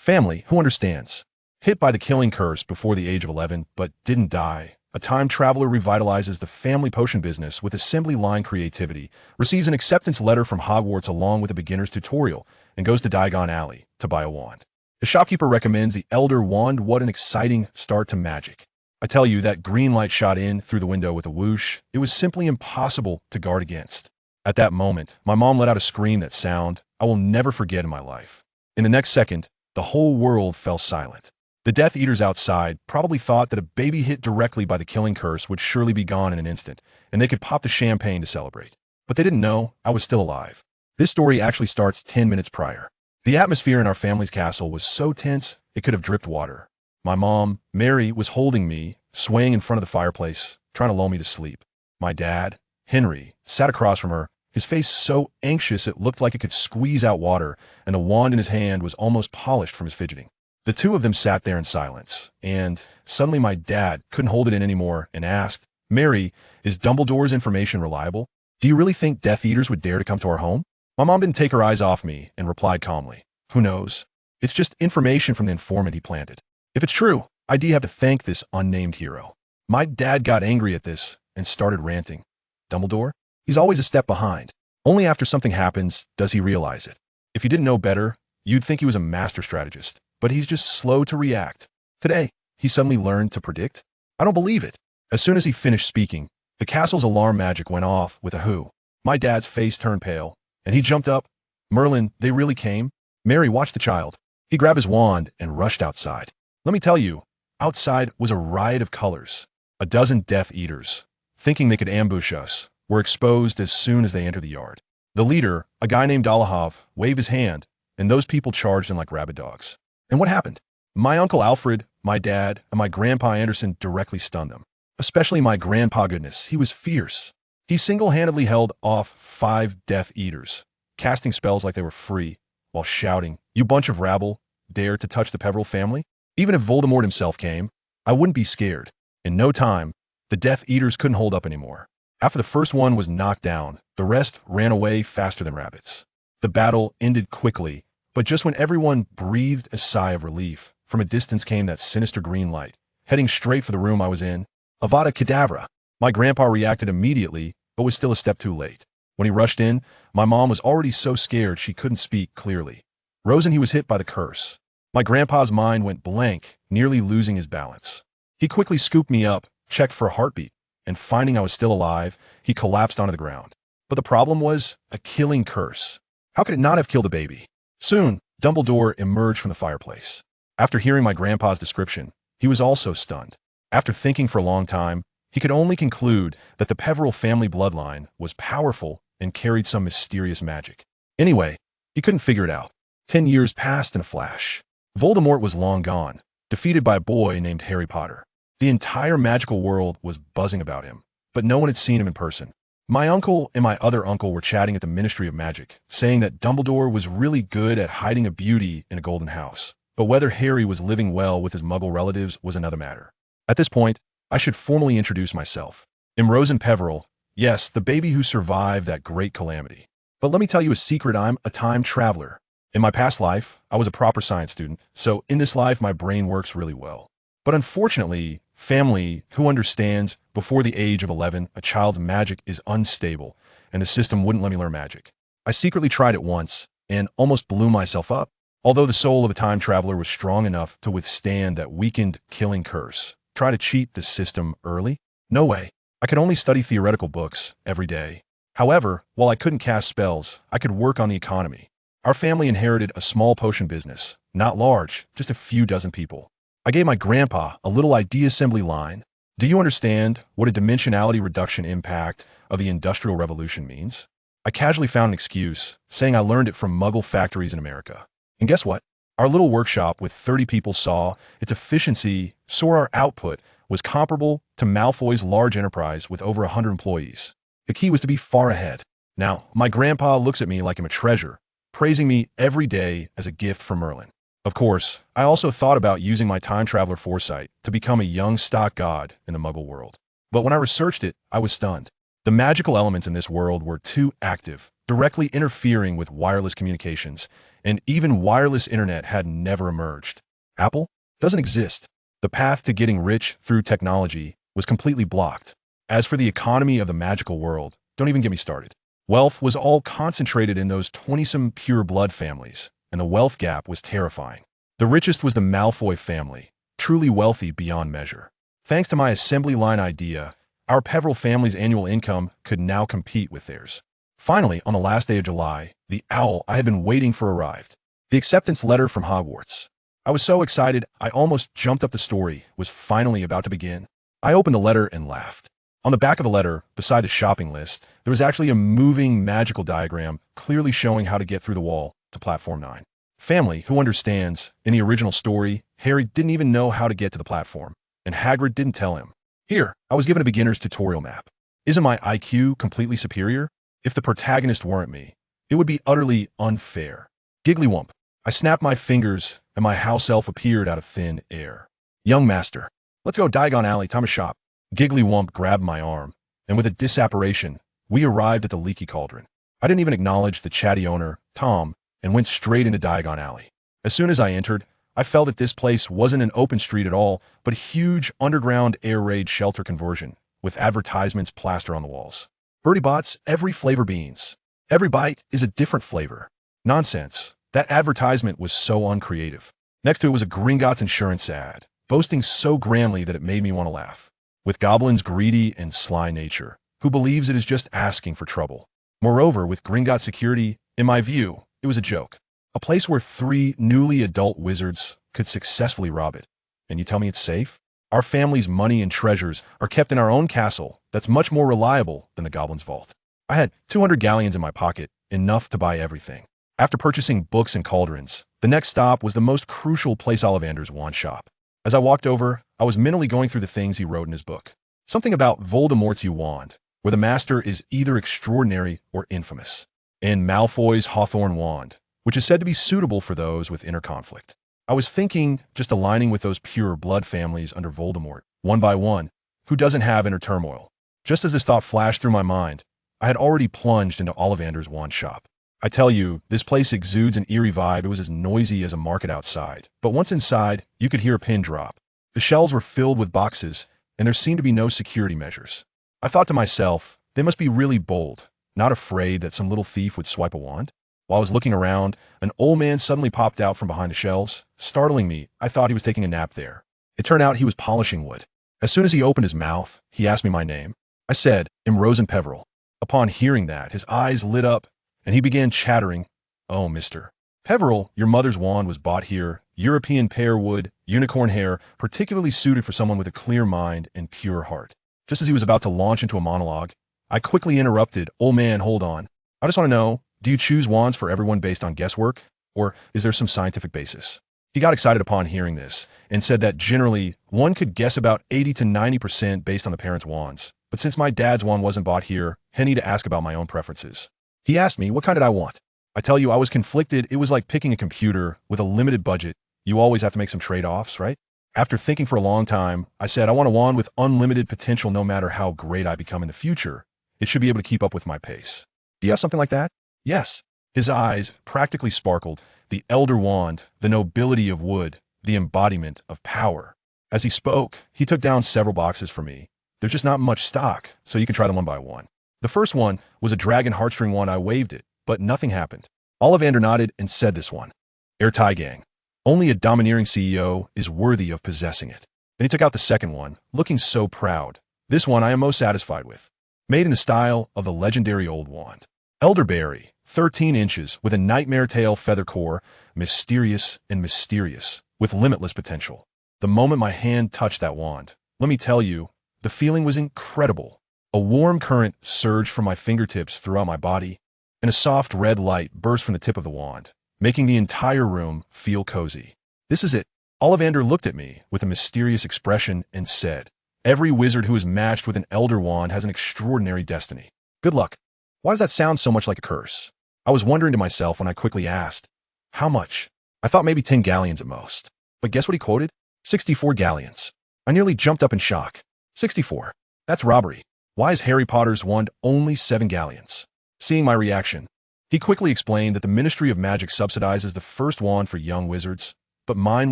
Family, who understands? Hit by the killing curse before the age of 11, but didn't die. A time traveler revitalizes the family potion business with assembly line creativity, receives an acceptance letter from Hogwarts along with a beginner's tutorial, and goes to Diagon Alley to buy a wand. The shopkeeper recommends the Elder Wand. What an exciting start to magic. I tell you, that green light shot in through the window with a whoosh. It was simply impossible to guard against. At that moment, my mom let out a scream that sound I will never forget in my life. In the next second, the whole world fell silent. The Death Eaters outside probably thought that a baby hit directly by the killing curse would surely be gone in an instant, and they could pop the champagne to celebrate. But they didn't know I was still alive. This story actually starts 10 minutes prior. The atmosphere in our family's castle was so tense, it could have dripped water. My mom, Mary, was holding me, swaying in front of the fireplace, trying to lull me to sleep. My dad, Henry, sat across from her, his face so anxious it looked like it could squeeze out water, and the wand in his hand was almost polished from his fidgeting. The two of them sat there in silence, and suddenly my dad couldn't hold it in anymore and asked, "Mary, is Dumbledore's information reliable? Do you really think Death Eaters would dare to come to our home?" My mom didn't take her eyes off me and replied calmly, "Who knows? It's just information from the informant he planted. If it's true, I'd have to thank this unnamed hero." My dad got angry at this and started ranting. Dumbledore? He's always a step behind. Only after something happens does he realize it. If you didn't know better, you'd think he was a master strategist. But he's just slow to react. Today, he suddenly learned to predict? I don't believe it. As soon as he finished speaking, the castle's alarm magic went off with a whoo. My dad's face turned pale, and he jumped up. "Merlin, they really came?" Mary watched the child. He grabbed his wand and rushed outside. Let me tell you, outside was a riot of colors. A dozen Death Eaters, thinking they could ambush us, were exposed as soon as they entered the yard. The leader, a guy named Olahav, waved his hand, and those people charged in like rabid dogs. And what happened? My Uncle Alfred, my dad, and my Grandpa Anderson directly stunned them. Especially my Grandpa, goodness, he was fierce. He single-handedly held off 5 Death Eaters, casting spells like they were free, while shouting, "You bunch of rabble, dare to touch the Peveril family?" Even if Voldemort himself came, I wouldn't be scared. In no time, the Death Eaters couldn't hold up anymore. After the first one was knocked down, the rest ran away faster than rabbits. The battle ended quickly, but just when everyone breathed a sigh of relief, from a distance came that sinister green light, heading straight for the room I was in. Avada Kedavra! My grandpa reacted immediately, but was still a step too late. When he rushed in, my mom was already so scared she couldn't speak clearly. Rosen, he was hit by the curse. My grandpa's mind went blank, nearly losing his balance. He quickly scooped me up, checked for a heartbeat, and finding I was still alive, he collapsed onto the ground. But the problem was a killing curse. How could it not have killed a baby? Soon, Dumbledore emerged from the fireplace. After hearing my grandpa's description, he was also stunned. After thinking for a long time, he could only conclude that the Peveril family bloodline was powerful and carried some mysterious magic. Anyway, he couldn't figure it out. 10 years passed in a flash. Voldemort was long gone, defeated by a boy named Harry Potter. The entire magical world was buzzing about him, but no one had seen him in person. My uncle and my other uncle were chatting at the Ministry of Magic, saying that Dumbledore was really good at hiding a beauty in a golden house, but whether Harry was living well with his Muggle relatives was another matter. At this point, I should formally introduce myself. I'm Rosen Peveril, yes, the baby who survived that great calamity. But let me tell you a secret, I'm a time traveler. In my past life, I was a proper science student, so in this life my brain works really well. But unfortunately, family, who understands, before the age of 11, a child's magic is unstable, and the system wouldn't let me learn magic. I secretly tried it once, and almost blew myself up. Although the soul of a time traveler was strong enough to withstand that weakened killing curse, try to cheat the system early? No way. I could only study theoretical books every day. However, while I couldn't cast spells, I could work on the economy. Our family inherited a small potion business, not large, just a few dozen people. I gave my grandpa a little idea assembly line. Do you understand what a dimensionality reduction impact of the Industrial Revolution means? I casually found an excuse, saying I learned it from Muggle factories in America. And guess what? Our little workshop with 30 people saw its efficiency, so our output was comparable to Malfoy's large enterprise with over 100 employees. The key was to be far ahead. Now, my grandpa looks at me like I'm a treasure, praising me every day as a gift from Merlin. Of course, I also thought about using my time traveler foresight to become a young stock god in the Muggle world. But when I researched it, I was stunned. The magical elements in this world were too active, directly interfering with wireless communications, and even wireless internet had never emerged. Apple doesn't exist. The path to getting rich through technology was completely blocked. As for the economy of the magical world, don't even get me started. Wealth was all concentrated in those 20-some pure blood families, and the wealth gap was terrifying. The richest was the Malfoy family, truly wealthy beyond measure. Thanks to my assembly line idea, our Peveril family's annual income could now compete with theirs. Finally, on the last day of July, the owl I had been waiting for arrived. The acceptance letter from Hogwarts. I was so excited, I almost jumped up. The story was finally about to begin. I opened the letter and laughed. On the back of the letter, beside a shopping list, there was actually a moving magical diagram clearly showing how to get through the wall to Platform 9. Family, who understands? In the original story, Harry didn't even know how to get to the platform, and Hagrid didn't tell him. Here, I was given a beginner's tutorial map. Isn't my IQ completely superior? If the protagonist weren't me, it would be utterly unfair. Giggly-wump. I snapped my fingers, and my house elf appeared out of thin air. Young master, let's go Diagon Alley, time to shop. Giggly-wump grabbed my arm, and with a disapparation, we arrived at the Leaky Cauldron. I didn't even acknowledge the chatty owner, Tom, and went straight into Diagon Alley. As soon as I entered, I felt that this place wasn't an open street at all, but a huge underground air raid shelter conversion, with advertisements plastered on the walls. Birdie Bots, every flavor beans. Every bite is a different flavor. Nonsense. That advertisement was so uncreative. Next to it was a Gringotts insurance ad, boasting so grandly that it made me want to laugh. With Goblin's greedy and sly nature, who believes it is just asking for trouble. Moreover, with Gringotts security, in my view, it was a joke. A place where 3 newly adult wizards could successfully rob it. And you tell me it's safe? Our family's money and treasures are kept in our own castle that's much more reliable than the Goblin's vault. I had 200 galleons in my pocket, enough to buy everything. After purchasing books and cauldrons, the next stop was the most crucial place, Ollivander's wand shop. As I walked over, I was mentally going through the things he wrote in his book. Something about Voldemort's wand, where the master is either extraordinary or infamous. And Malfoy's Hawthorn wand, which is said to be suitable for those with inner conflict. I was thinking, just aligning with those pure blood families under Voldemort, one by one, who doesn't have inner turmoil. Just as this thought flashed through my mind, I had already plunged into Ollivander's wand shop. I tell you, this place exudes an eerie vibe. It was as noisy as a market outside. But once inside, you could hear a pin drop. The shelves were filled with boxes, and there seemed to be no security measures. I thought to myself, they must be really bold, not afraid that some little thief would swipe a wand. While I was looking around, an old man suddenly popped out from behind the shelves, startling me. I thought he was taking a nap there. It turned out he was polishing wood. As soon as he opened his mouth, he asked me my name. I said, "I'm Peveril." Upon hearing that, his eyes lit up, and he began chattering, "Oh, Mr. Peveril, your mother's wand was bought here, European pear wood, unicorn hair, particularly suited for someone with a clear mind and pure heart." Just as he was about to launch into a monologue, I quickly interrupted, "Old man, hold on. I just want to know, do you choose wands for everyone based on guesswork, or is there some scientific basis?" He got excited upon hearing this, and said that generally, one could guess about 80 to 90% based on the parents' wands. But since my dad's wand wasn't bought here, I need to ask about my own preferences. He asked me, what kind did I want? I tell you, I was conflicted. It was like picking a computer with a limited budget. You always have to make some trade-offs, right? After thinking for a long time, I said, I want a wand with unlimited potential no matter how great I become in the future. It should be able to keep up with my pace. Do you have something like that? Yes. His eyes practically sparkled. The elder wand, the nobility of wood, the embodiment of power. As he spoke, he took down several boxes for me. There's just not much stock, so you can try them one by one. The first one was a dragon heartstring wand. I waved it, but nothing happened. Ollivander nodded and said, "This one. Airtie gang. Only a domineering CEO is worthy of possessing it." Then he took out the second one, looking so proud. "This one I am most satisfied with. Made in the style of the legendary old wand. Elderberry, 13 inches, with a nightmare tail feather core, mysterious and mysterious, with limitless potential." The moment my hand touched that wand, let me tell you, the feeling was incredible. A warm current surged from my fingertips throughout my body, and a soft red light burst from the tip of the wand, making the entire room feel cozy. "This is it." Ollivander looked at me with a mysterious expression and said, "Every wizard who is matched with an elder wand has an extraordinary destiny. Good luck." Why does that sound so much like a curse? I was wondering to myself when I quickly asked, "How much?" I thought maybe 10 galleons at most. But guess what he quoted? 64 galleons. I nearly jumped up in shock. 64. That's robbery. Why is Harry Potter's wand only 7 galleons? Seeing my reaction, He quickly explained that the Ministry of Magic subsidizes the first wand for young wizards, but mine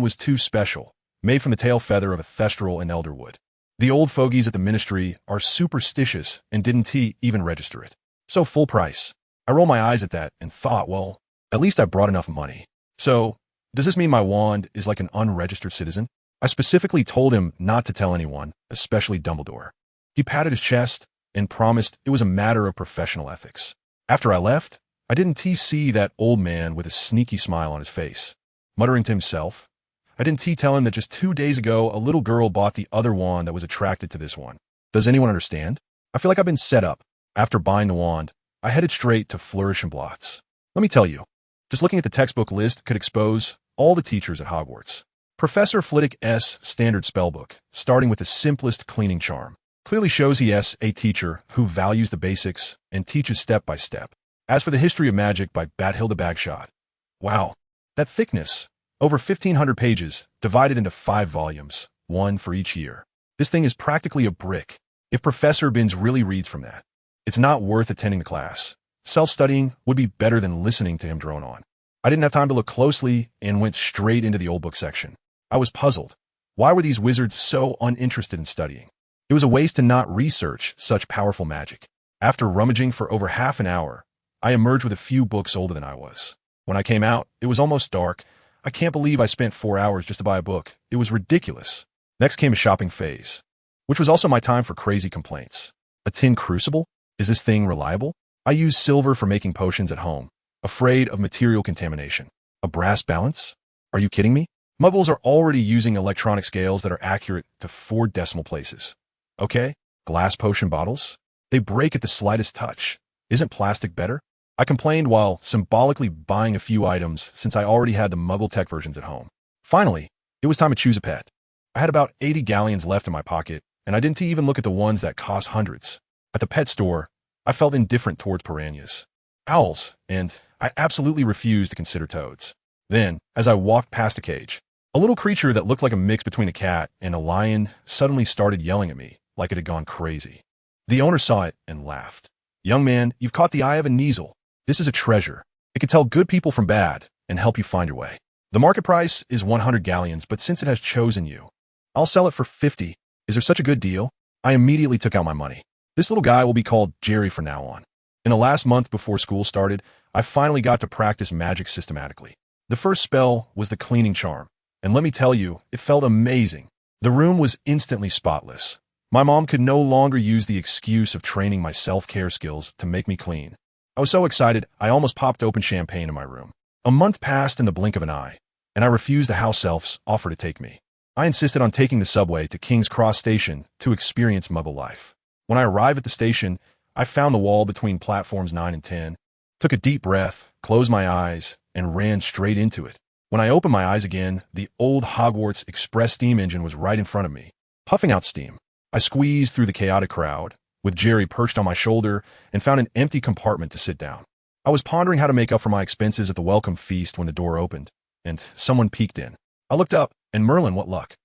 was too special, made from the tail feather of a thestral and elderwood. The old fogies at the ministry are superstitious and didn't even register it. So full price. I rolled my eyes at that and thought, well, at least I brought enough money. So, does this mean my wand is like an unregistered citizen? I specifically told him not to tell anyone, especially Dumbledore. He patted his chest and promised it was a matter of professional ethics. After I left, I didn't see that old man with a sneaky smile on his face, muttering to himself. I didn't tell him that just 2 days ago, a little girl bought the other wand that was attracted to this one. Does anyone understand? I feel like I've been set up. After buying the wand, I headed straight to Flourish and Blots. Let me tell you, just looking at the textbook list could expose all the teachers at Hogwarts. Professor Flitwick's standard spellbook, starting with the simplest cleaning charm, clearly shows he's a teacher who values the basics and teaches step by step. As for the History of Magic by Bathilda Bagshot, wow, that thickness, over 1,500 pages, divided into 5 volumes, one for each year. This thing is practically a brick. If Professor Binns really reads from that, it's not worth attending the class. Self-studying would be better than listening to him drone on. I didn't have time to look closely and went straight into the old book section. I was puzzled. Why were these wizards so uninterested in studying? It was a waste to not research such powerful magic. After rummaging for over half an hour, I emerged with a few books older than I was. When I came out, it was almost dark. I can't believe I spent 4 hours just to buy a book. It was ridiculous. Next came a shopping phase, which was also my time for crazy complaints. A tin crucible? Is this thing reliable? I use silver for making potions at home, afraid of material contamination. A brass balance? Are you kidding me? Muggles are already using electronic scales that are accurate to 4 decimal places. Okay, glass potion bottles? They break at the slightest touch. Isn't plastic better? I complained while symbolically buying a few items since I already had the Muggle tech versions at home. Finally, it was time to choose a pet. I had about 80 galleons left in my pocket, and I didn't even look at the ones that cost hundreds. At the pet store, I felt indifferent towards piranhas, owls, and I absolutely refused to consider toads. Then, as I walked past a cage, a little creature that looked like a mix between a cat and a lion suddenly started yelling at me like it had gone crazy. The owner saw it and laughed. "Young man, you've caught the eye of a Kneazle. This is a treasure. It can tell good people from bad and help you find your way. The market price is 100 galleons, but since it has chosen you, I'll sell it for 50. Is there such a good deal?" I immediately took out my money. This little guy will be called Jerry from now on. In the last month before school started, I finally got to practice magic systematically. The first spell was the cleaning charm, and let me tell you, it felt amazing. The room was instantly spotless. My mom could no longer use the excuse of training my self-care skills to make me clean. I was so excited, I almost popped open champagne in my room. A month passed in the blink of an eye, and I refused the house elf's offer to take me. I insisted on taking the subway to King's Cross Station to experience Muggle life. When I arrived at the station, I found the wall between platforms 9 and 10, took a deep breath, closed my eyes, and ran straight into it. When I opened my eyes again, the old Hogwarts Express steam engine was right in front of me, puffing out steam. I squeezed through the chaotic crowd, with Jerry perched on my shoulder, and found an empty compartment to sit down. I was pondering how to make up for my expenses at the welcome feast when the door opened, and someone peeked in. I looked up, and Merlin, what luck.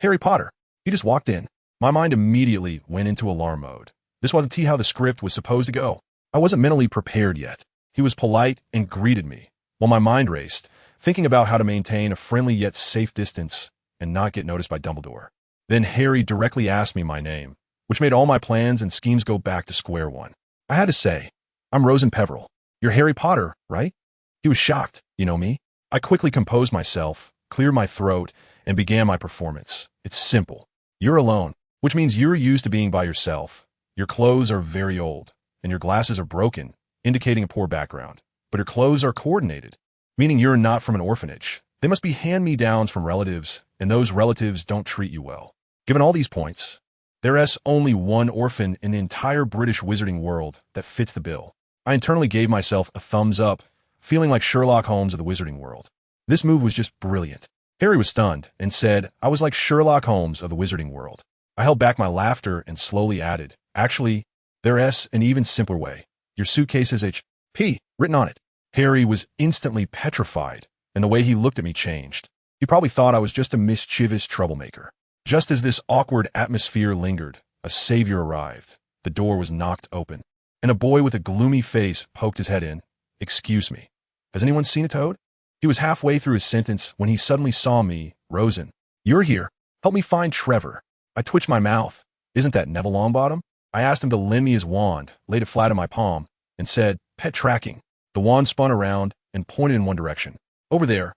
Harry Potter. He just walked in. My mind immediately went into alarm mode. This wasn't how the script was supposed to go. I wasn't mentally prepared yet. He was polite and greeted me, while my mind raced, thinking about how to maintain a friendly yet safe distance and not get noticed by Dumbledore. Then Harry directly asked me my name, which made all my plans and schemes go back to square one. I had to say, "I'm Rosen Peverell. You're Harry Potter, right?" He was shocked. You know me? I quickly composed myself, cleared my throat, and began my performance. It's simple. You're alone, which means you're used to being by yourself. Your clothes are very old, and your glasses are broken, indicating a poor background. But your clothes are coordinated, meaning you're not from an orphanage. They must be hand-me-downs from relatives, and those relatives don't treat you well. Given all these points, there's only one orphan in the entire British wizarding world that fits the bill. I internally gave myself a thumbs up, feeling like Sherlock Holmes of the wizarding world. This move was just brilliant. Harry was stunned and said I was like Sherlock Holmes of the wizarding world. I held back my laughter and slowly added, "Actually, there's an even simpler way. Your suitcase has H.P. written on it." Harry was instantly petrified, and the way he looked at me changed. He probably thought I was just a mischievous troublemaker. Just as this awkward atmosphere lingered, a savior arrived. The door was knocked open, and a boy with a gloomy face poked his head in. Excuse me. Has anyone seen a toad? He was halfway through his sentence when he suddenly saw me. Rosen. You're here. Help me find Trevor. I twitched my mouth. Isn't that Neville Longbottom? I asked him to lend me his wand, laid it flat in my palm, and said, pet tracking. The wand spun around and pointed in one direction. Over there.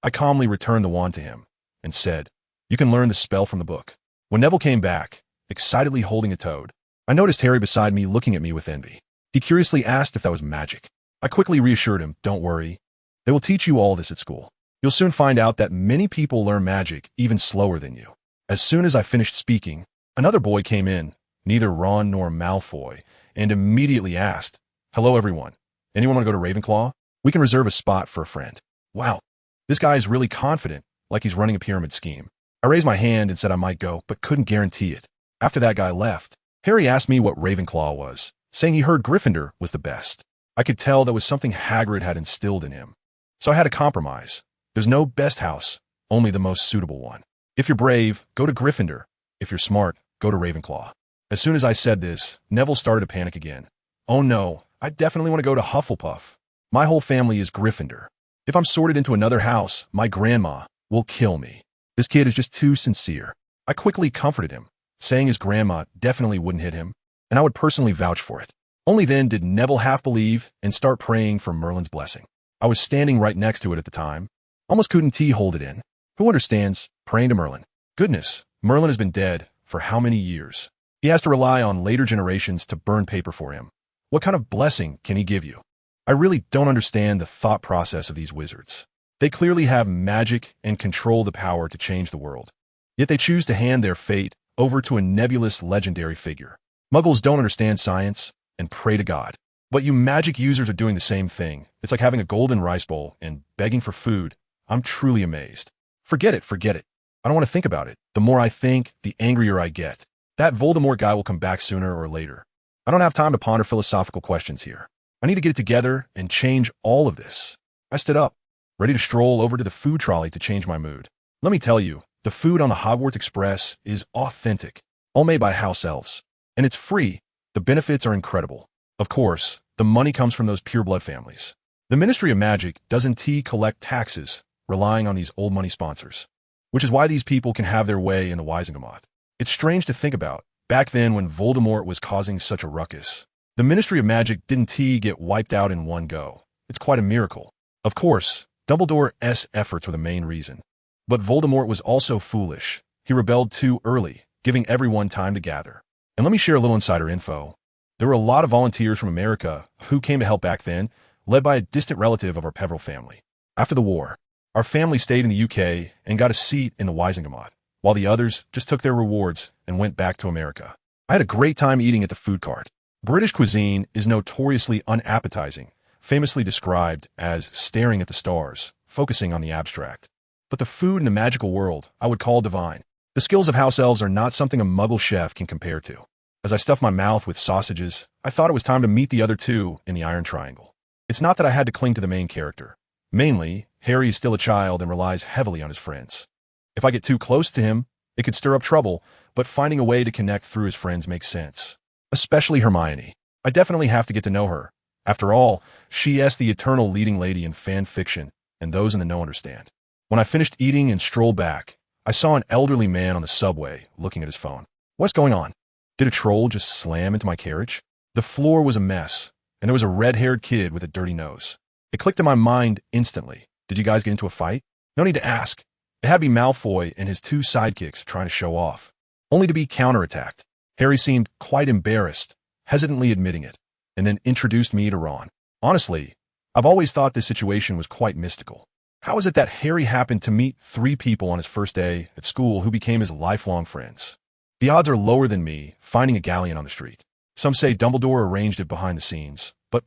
I calmly returned the wand to him and said, you can learn the spell from the book. When Neville came back, excitedly holding a toad, I noticed Harry beside me looking at me with envy. He curiously asked if that was magic. I quickly reassured him, don't worry. They will teach you all this at school. You'll soon find out that many people learn magic even slower than you. As soon as I finished speaking, another boy came in, neither Ron nor Malfoy, and immediately asked, hello everyone. Anyone want to go to Ravenclaw? We can reserve a spot for a friend. Wow, this guy is really confident, like he's running a pyramid scheme. I raised my hand and said I might go, but couldn't guarantee it. After that guy left, Harry asked me what Ravenclaw was, saying he heard Gryffindor was the best. I could tell that was something Hagrid had instilled in him. So I had a compromise. There's no best house, only the most suitable one. If you're brave, go to Gryffindor. If you're smart, go to Ravenclaw. As soon as I said this, Neville started to panic again. Oh no, I definitely want to go to Hufflepuff. My whole family is Gryffindor. If I'm sorted into another house, my grandma will kill me. This kid is just too sincere. I quickly comforted him, saying his grandma definitely wouldn't hit him, and I would personally vouch for it. Only then did Neville half believe and start praying for Merlin's blessing. I was standing right next to it at the time. Almost couldn't hold it in. Who understands praying to Merlin? Goodness, Merlin has been dead for how many years? He has to rely on later generations to burn paper for him. What kind of blessing can he give you? I really don't understand the thought process of these wizards. They clearly have magic and control the power to change the world. Yet they choose to hand their fate over to a nebulous legendary figure. Muggles don't understand science and pray to God. But you magic users are doing the same thing. It's like having a golden rice bowl and begging for food. I'm truly amazed. Forget it. I don't want to think about it. The more I think, the angrier I get. That Voldemort guy will come back sooner or later. I don't have time to ponder philosophical questions here. I need to get it together and change all of this. I stood up, ready to stroll over to the food trolley to change my mood. Let me tell you, the food on the Hogwarts Express is authentic, all made by house elves. And it's free. The benefits are incredible. Of course, the money comes from those pureblood families. The Ministry of Magic doesn't collect taxes, relying on these old money sponsors, which is why these people can have their way in the Wisengamot. It's strange to think about. Back then, when Voldemort was causing such a ruckus, the Ministry of Magic didn't get wiped out in one go. It's quite a miracle. Of course, Dumbledore's efforts were the main reason. But Voldemort was also foolish. He rebelled too early, giving everyone time to gather. And let me share a little insider info. There were a lot of volunteers from America who came to help back then, led by a distant relative of our Peveril family. After the war, our family stayed in the UK and got a seat in the Wisengamot, while the others just took their rewards and went back to America. I had a great time eating at the food cart. British cuisine is notoriously unappetizing, famously described as staring at the stars, focusing on the abstract. But the food in the magical world I would call divine. The skills of house elves are not something a muggle chef can compare to. As I stuffed my mouth with sausages, I thought it was time to meet the other two in the Iron Triangle. It's not that I had to cling to the main character. Mainly, Harry is still a child and relies heavily on his friends. If I get too close to him, it could stir up trouble, but finding a way to connect through his friends makes sense. Especially Hermione. I definitely have to get to know her. After all, she is the eternal leading lady in fan fiction, and those in the know understand. When I finished eating and strolled back, I saw an elderly man on the subway looking at his phone. What's going on? Did a troll just slam into my carriage? The floor was a mess, and there was a red-haired kid with a dirty nose. It clicked in my mind instantly. Did you guys get into a fight? No need to ask. It had to be Malfoy and his two sidekicks trying to show off, only to be counterattacked. Harry seemed quite embarrassed, hesitantly admitting it, and then introduced me to Ron. Honestly, I've always thought this situation was quite mystical. How is it that Harry happened to meet 3 people on his first day at school who became his lifelong friends? The odds are lower than me finding a galleon on the street. Some say Dumbledore arranged it behind the scenes, but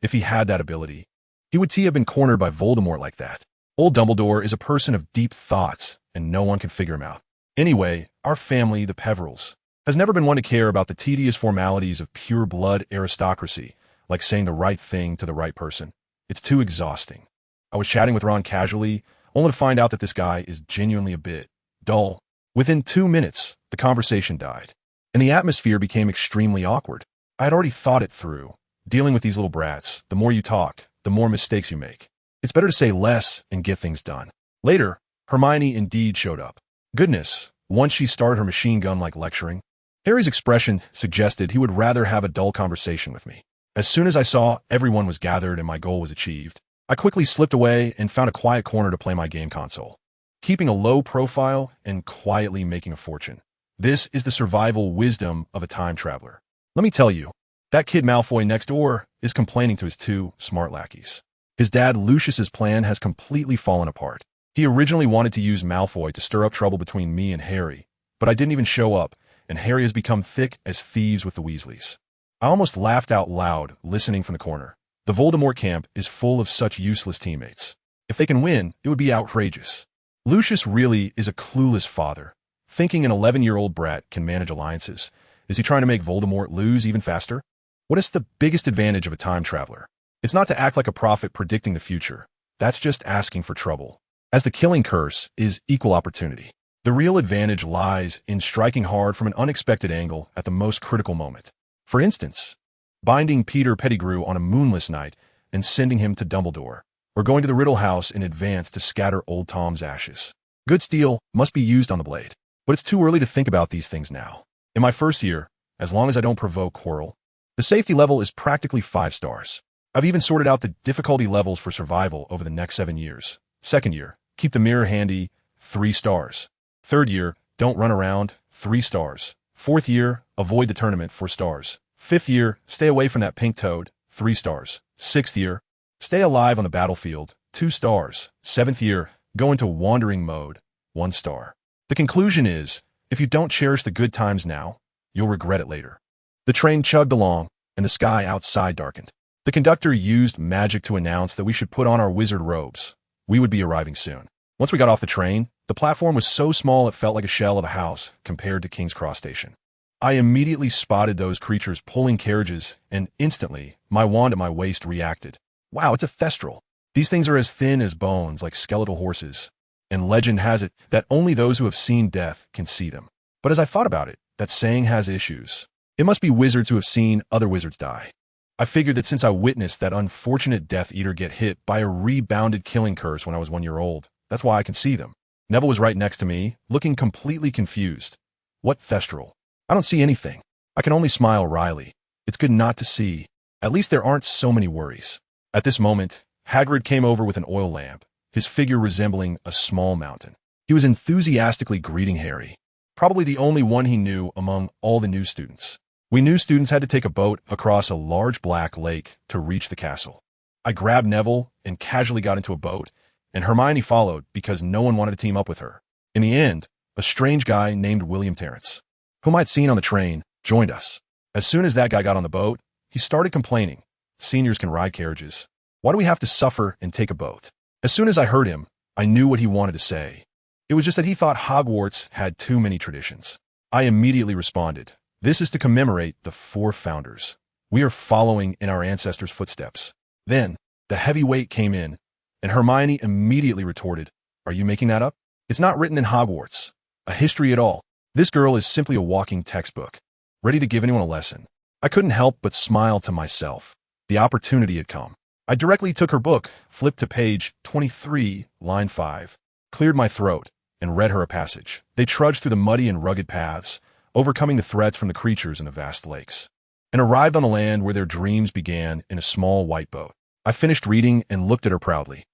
if he had that ability, he would have been cornered by Voldemort like that. Old Dumbledore is a person of deep thoughts, and no one can figure him out. Anyway, our family, the Peverils, has never been one to care about the tedious formalities of pure blood aristocracy, like saying the right thing to the right person. It's too exhausting. I was chatting with Ron casually, only to find out that this guy is genuinely a bit dull. Within 2 minutes, the conversation died, and the atmosphere became extremely awkward. I had already thought it through. Dealing with these little brats, the more you talk, the more mistakes you make. It's better to say less and get things done. Later, Hermione indeed showed up. Goodness, once she started her machine gun-like lecturing, Harry's expression suggested he would rather have a dull conversation with me. As soon as I saw everyone was gathered and my goal was achieved, I quickly slipped away and found a quiet corner to play my game console, keeping a low profile and quietly making a fortune. This is the survival wisdom of a time traveler. Let me tell you, that kid Malfoy next door is complaining to his two smart lackeys. His dad Lucius's plan has completely fallen apart. He originally wanted to use Malfoy to stir up trouble between me and Harry, but I didn't even show up, and Harry has become thick as thieves with the Weasleys. I almost laughed out loud, listening from the corner. The Voldemort camp is full of such useless teammates. If they can win, it would be outrageous. Lucius really is a clueless father, thinking an 11-year-old brat can manage alliances. Is he trying to make Voldemort lose even faster? What is the biggest advantage of a time traveler? It's not to act like a prophet predicting the future. That's just asking for trouble. As the killing curse is equal opportunity. The real advantage lies in striking hard from an unexpected angle at the most critical moment. For instance, binding Peter Pettigrew on a moonless night and sending him to Dumbledore, or going to the Riddle House in advance to scatter old Tom's ashes. Good steel must be used on the blade, but it's too early to think about these things now. In my first year, as long as I don't provoke quarrel, the safety level is practically 5 stars. I've even sorted out the difficulty levels for survival over the next 7 years. Second year, keep the mirror handy, 3 stars. Third year, don't run around, 3 stars. Fourth year, avoid the tournament, 4 stars. Fifth year, stay away from that pink toad, 3 stars. Sixth year, stay alive on the battlefield, 2 stars. Seventh year, go into wandering mode, 1 star. The conclusion is, if you don't cherish the good times now, you'll regret it later. The train chugged along, and the sky outside darkened. The conductor used magic to announce that we should put on our wizard robes. We would be arriving soon. Once we got off the train, the platform was so small it felt like a shell of a house compared to King's Cross Station. I immediately spotted those creatures pulling carriages, and instantly, my wand at my waist reacted. Wow, it's a thestral. These things are as thin as bones, like skeletal horses, and legend has it that only those who have seen death can see them. But as I thought about it, that saying has issues. It must be wizards who have seen other wizards die. I figured that since I witnessed that unfortunate Death Eater get hit by a rebounded killing curse when I was 1 year old, that's why I can see them. Neville was right next to me, looking completely confused. What thestral? I don't see anything. I can only smile wryly. It's good not to see. At least there aren't so many worries. At this moment, Hagrid came over with an oil lamp, his figure resembling a small mountain. He was enthusiastically greeting Harry, probably the only one he knew among all the new students. We new students had to take a boat across a large black lake to reach the castle. I grabbed Neville and casually got into a boat, and Hermione followed because no one wanted to team up with her. In the end, a strange guy named William Terrence, whom I'd seen on the train, joined us. As soon as that guy got on the boat, he started complaining. Seniors can ride carriages. Why do we have to suffer and take a boat? As soon as I heard him, I knew what he wanted to say. It was just that he thought Hogwarts had too many traditions. I immediately responded, this is to commemorate the 4 founders. We are following in our ancestors' footsteps. Then, the heavy weight came in, and Hermione immediately retorted, are you making that up? It's not written in Hogwarts. A history at all. This girl is simply a walking textbook, ready to give anyone a lesson. I couldn't help but smile to myself. The opportunity had come. I directly took her book, flipped to page 23, line 5, cleared my throat, and read her a passage. They trudged through the muddy and rugged paths, overcoming the threats from the creatures in the vast lakes, and arrived on the land where their dreams began in a small white boat. I finished reading and looked at her proudly.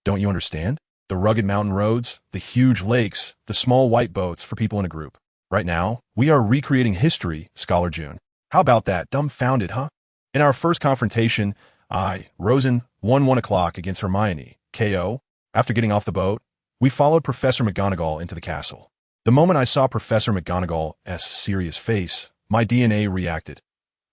Don't you understand? The rugged mountain roads, the huge lakes, the small white boats for people in a group. Right now, we are recreating history, Scholar June. How about that? Dumbfounded, huh? In our first confrontation, Rosen, won 1 o'clock against Hermione, KO. After getting off the boat, we followed Professor McGonagall into the castle. The moment I saw Professor McGonagall's serious face, my DNA reacted.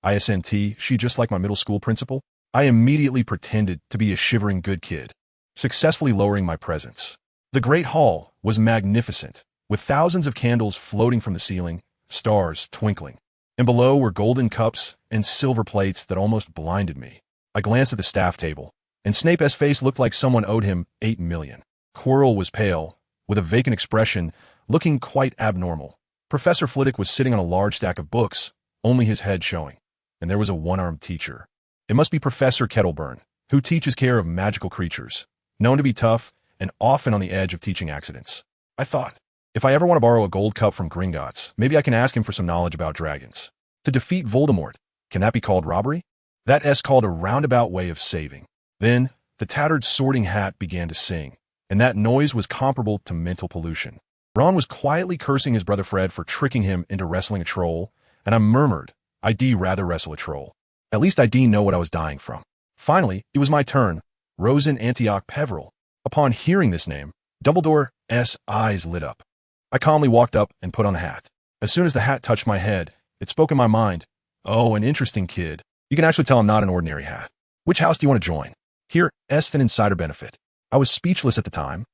ISNT, she just like my middle school principal? I immediately pretended to be a shivering good kid, successfully lowering my presence. The Great Hall was magnificent, with thousands of candles floating from the ceiling, stars twinkling, and below were golden cups and silver plates that almost blinded me. I glanced at the staff table, and Snape's face looked like someone owed him 8 million. Quirrell was pale, with a vacant expression, looking quite abnormal. Professor Flitwick was sitting on a large stack of books, only his head showing, and there was a one-armed teacher. It must be Professor Kettleburn, who teaches care of magical creatures, known to be tough and often on the edge of teaching accidents. I thought, if I ever want to borrow a gold cup from Gringotts, maybe I can ask him for some knowledge about dragons. To defeat Voldemort, can that be called robbery? That S called a roundabout way of saving. Then, the tattered sorting hat began to sing, and that noise was comparable to mental pollution. Ron was quietly cursing his brother Fred for tricking him into wrestling a troll, and I murmured, I'd rather wrestle a troll. At least I'd know what I was dying from. Finally, it was my turn, Rosen Antioch Peveril. Upon hearing this name, Dumbledore's eyes lit up. I calmly walked up and put on the hat. As soon as the hat touched my head, it spoke in my mind. Oh, an interesting kid. You can actually tell I'm not an ordinary hat. Which house do you want to join? Here, an insider benefit. I was speechless at the time.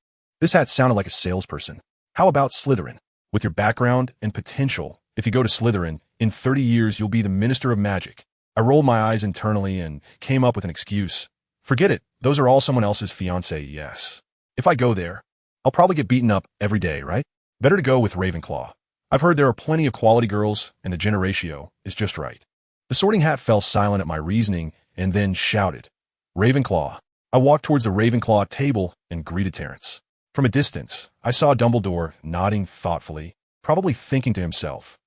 This hat sounded like a salesperson. How about Slytherin? With your background and potential, if you go to Slytherin, in 30 years you'll be the Minister of Magic. I rolled my eyes internally and came up with an excuse. Forget it. Those are all someone else's fiancé, yes. If I go there, I'll probably get beaten up every day, right? Better to go with Ravenclaw. I've heard there are plenty of quality girls, and the generatio is just right. The sorting hat fell silent at my reasoning and then shouted, Ravenclaw. I walked towards the Ravenclaw table and greeted Terence. From a distance, I saw Dumbledore nodding thoughtfully, probably thinking to himself,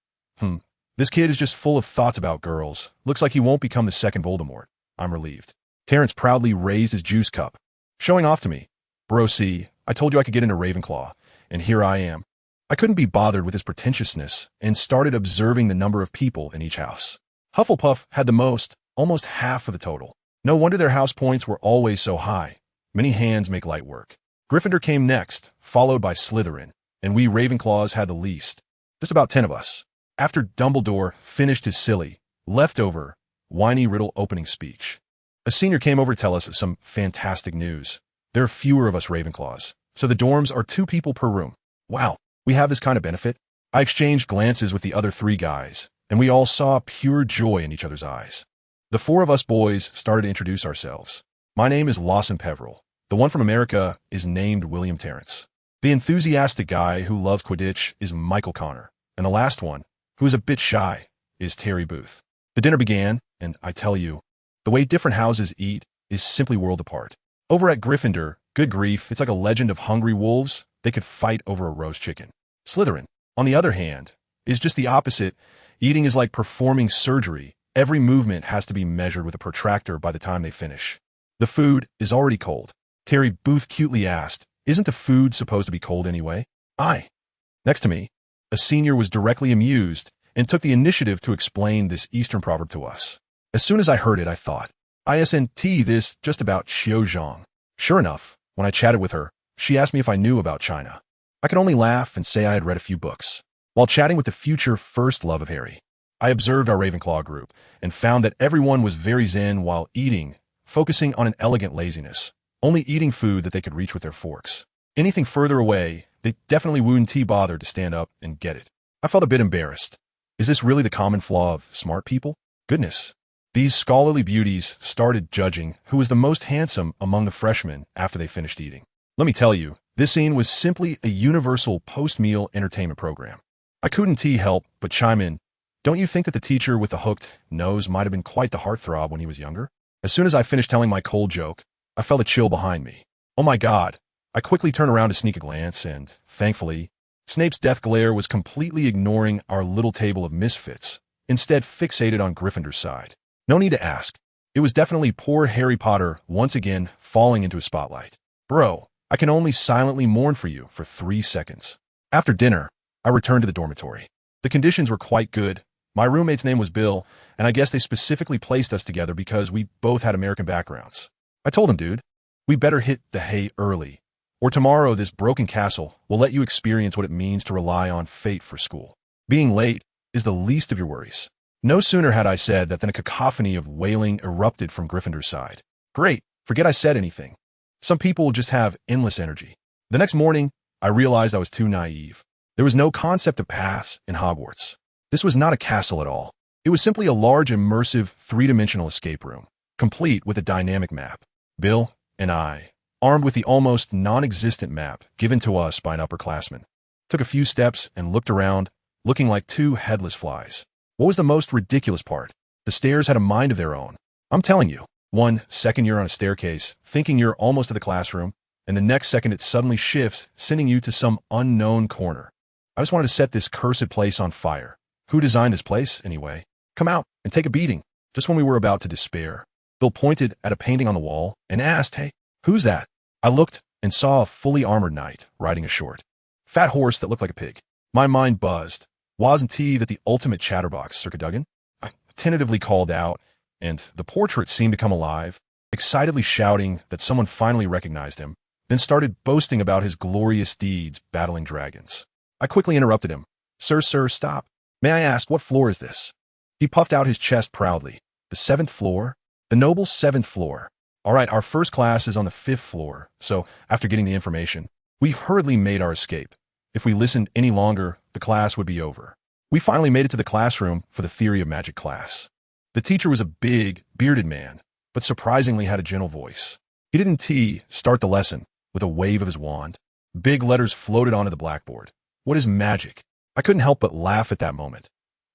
this kid is just full of thoughts about girls. Looks like he won't become the second Voldemort. I'm relieved. Terence proudly raised his juice cup, showing off to me. Bro, see, I told you I could get into Ravenclaw, and here I am. I couldn't be bothered with his pretentiousness and started observing the number of people in each house. Hufflepuff had the most, almost half of the total. No wonder their house points were always so high. Many hands make light work. Gryffindor came next, followed by Slytherin, and we Ravenclaws had the least. Just about 10 of us. After Dumbledore finished his silly, leftover, whiny riddle opening speech, a senior came over to tell us some fantastic news. There are fewer of us Ravenclaws, so the dorms are 2 people per room. Wow, we have this kind of benefit? I exchanged glances with the other 3 guys, and we all saw pure joy in each other's eyes. The 4 of us boys started to introduce ourselves. My name is Lawson Peveril. The one from America is named William Terrence. The enthusiastic guy who loves Quidditch is Michael Connor, and the last one, who is a bit shy, is Terry Booth. The dinner began, and I tell you, the way different houses eat is simply world apart. Over at Gryffindor, good grief, it's like a legend of hungry wolves. They could fight over a roast chicken. Slytherin, on the other hand, is just the opposite. Eating is like performing surgery. Every movement has to be measured with a protractor by the time they finish. The food is already cold. Terry Booth cutely asked, isn't the food supposed to be cold anyway? Next to me, a senior was directly amused and took the initiative to explain this Eastern proverb to us. As soon as I heard it, I thought, isn't this just about Xiaozhong? Sure enough, when I chatted with her, she asked me if I knew about China. I could only laugh and say I had read a few books. While chatting with the future first love of Harry, I observed our Ravenclaw group and found that everyone was very zen while eating, focusing on an elegant laziness, only eating food that they could reach with their forks. Anything further away, they definitely wouldn't bother to stand up and get it. I felt a bit embarrassed. Is this really the common flaw of smart people? Goodness. These scholarly beauties started judging who was the most handsome among the freshmen after they finished eating. Let me tell you, this scene was simply a universal post-meal entertainment program. I couldn't help but chime in. Don't you think that the teacher with the hooked nose might have been quite the heartthrob when he was younger? As soon as I finished telling my cold joke, I felt a chill behind me. Oh my God. I quickly turned around to sneak a glance, and, thankfully, Snape's death glare was completely ignoring our little table of misfits, instead fixated on Gryffindor's side. No need to ask. It was definitely poor Harry Potter once again falling into a spotlight. Bro, I can only silently mourn for you for 3 seconds. After dinner, I returned to the dormitory. The conditions were quite good. My roommate's name was Bill, and I guess they specifically placed us together because we both had American backgrounds. I told him, dude, we better hit the hay early, or tomorrow this broken castle will let you experience what it means to rely on fate for school. Being late is the least of your worries. No sooner had I said that than a cacophony of wailing erupted from Gryffindor's side. Great, forget I said anything. Some people just have endless energy. The next morning, I realized I was too naive. There was no concept of paths in Hogwarts. This was not a castle at all. It was simply a large, immersive, 3-dimensional escape room, complete with a dynamic map. Bill and I, armed with the almost non-existent map given to us by an upperclassman, took a few steps and looked around, looking like 2 headless flies. What was the most ridiculous part? The stairs had a mind of their own. I'm telling you, 1 second you're on a staircase, thinking you're almost to the classroom, and the next second it suddenly shifts, sending you to some unknown corner. I just wanted to set this cursed place on fire. Who designed this place, anyway? Come out and take a beating. Just when we were about to despair, Bill pointed at a painting on the wall and asked, "Hey, who's that?" I looked and saw a fully armored knight riding a short, fat horse that looked like a pig. My mind buzzed. Wasn't he that the ultimate chatterbox, Sir Cadogan? I tentatively called out, and the portrait seemed to come alive, excitedly shouting that someone finally recognized him, then started boasting about his glorious deeds battling dragons. I quickly interrupted him. Sir, stop. May I ask, what floor is this?" He puffed out his chest proudly. "The 7th floor? The noble 7th floor. All right, our first class is on the 5th floor." So, after getting the information, we hurriedly made our escape. If we listened any longer, the class would be over. We finally made it to the classroom for the theory of magic class. The teacher was a big, bearded man, but surprisingly had a gentle voice. He didn't start the lesson with a wave of his wand. Big letters floated onto the blackboard. What is magic? I couldn't help but laugh at that moment.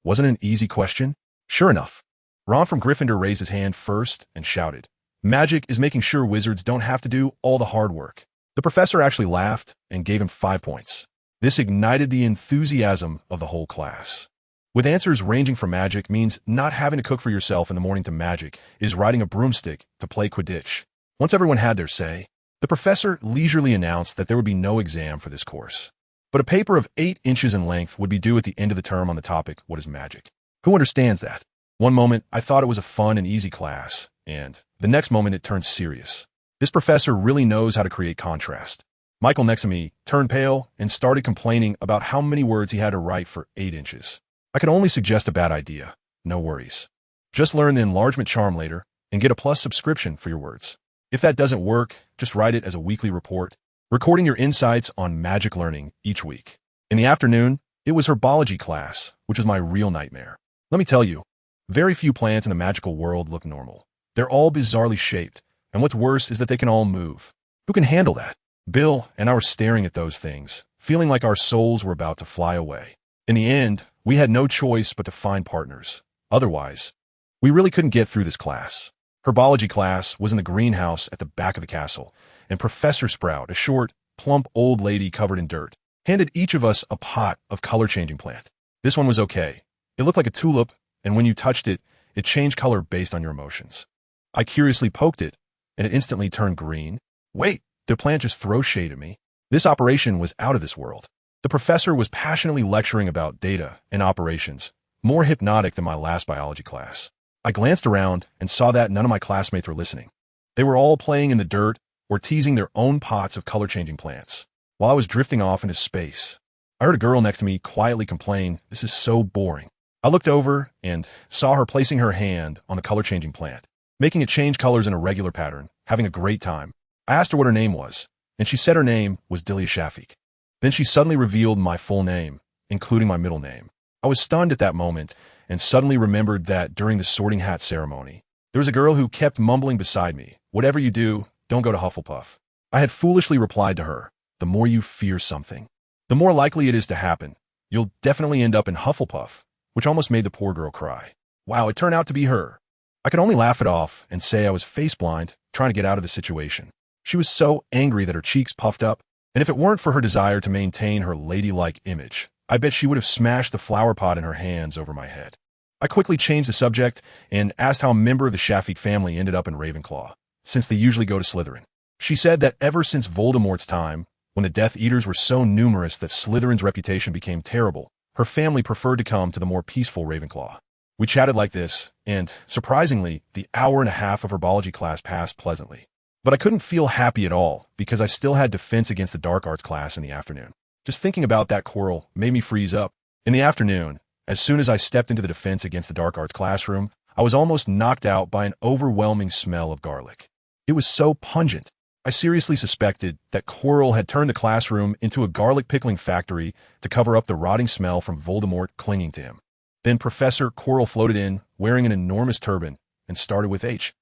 Wasn't it an easy question? Sure enough, Ron from Gryffindor raised his hand first and shouted, "Magic is making sure wizards don't have to do all the hard work." The professor actually laughed and gave him 5 points. This ignited the enthusiasm of the whole class. With answers ranging from magic means not having to cook for yourself in the morning to magic is riding a broomstick to play Quidditch. Once everyone had their say, the professor leisurely announced that there would be no exam for this course. But a paper of 8 inches in length would be due at the end of the term on the topic, what is magic? Who understands that? One moment, I thought it was a fun and easy class, and the next moment it turned serious. This professor really knows how to create contrast. Michael next to me turned pale and started complaining about how many words he had to write for 8 inches. I could only suggest a bad idea. No worries. Just learn the enlargement charm later and get a plus subscription for your words. If that doesn't work, just write it as a weekly report, recording your insights on magic learning each week. In the afternoon, it was herbology class, which was my real nightmare. Let me tell you, very few plants in the magical world look normal. They're all bizarrely shaped, and what's worse is that they can all move. Who can handle that? Bill and I were staring at those things, feeling like our souls were about to fly away. In the end, we had no choice but to find partners. Otherwise, we really couldn't get through this class. Herbology class was in the greenhouse at the back of the castle, and Professor Sprout, a short, plump old lady covered in dirt, handed each of us a pot of color-changing plant. This one was okay. It looked like a tulip, and when you touched it, it changed color based on your emotions. I curiously poked it, and it instantly turned green. Wait, did the plant just throw shade at me? This operation was out of this world. The professor was passionately lecturing about data and operations, more hypnotic than my last biology class. I glanced around and saw that none of my classmates were listening. They were all playing in the dirt or teasing their own pots of color-changing plants, while I was drifting off into space. I heard a girl next to me quietly complain, "This is so boring." I looked over and saw her placing her hand on the color-changing plant, making it change colors in a regular pattern, having a great time. I asked her what her name was, and she said her name was Delia Shafik. Then she suddenly revealed my full name, including my middle name. I was stunned at that moment and suddenly remembered that during the sorting hat ceremony, there was a girl who kept mumbling beside me, "Whatever you do, don't go to Hufflepuff." I had foolishly replied to her, "The more you fear something, the more likely it is to happen. You'll definitely end up in Hufflepuff," which almost made the poor girl cry. Wow, it turned out to be her. I could only laugh it off and say I was face blind, trying to get out of the situation. She was so angry that her cheeks puffed up, and if it weren't for her desire to maintain her ladylike image, I bet she would have smashed the flower pot in her hands over my head. I quickly changed the subject and asked how a member of the Shafik family ended up in Ravenclaw, since they usually go to Slytherin. She said that ever since Voldemort's time, when the Death Eaters were so numerous that Slytherin's reputation became terrible, her family preferred to come to the more peaceful Ravenclaw. We chatted like this, and, surprisingly, the hour and a half of herbology class passed pleasantly. But I couldn't feel happy at all, because I still had defense against the dark arts class in the afternoon. Just thinking about that quarrel made me freeze up. In the afternoon, as soon as I stepped into the defense against the dark arts classroom, I was almost knocked out by an overwhelming smell of garlic. It was so pungent. I seriously suspected that Quirrell had turned the classroom into a garlic pickling factory to cover up the rotting smell from Voldemort clinging to him. Then Professor Quirrell floated in, wearing an enormous turban, and started with H.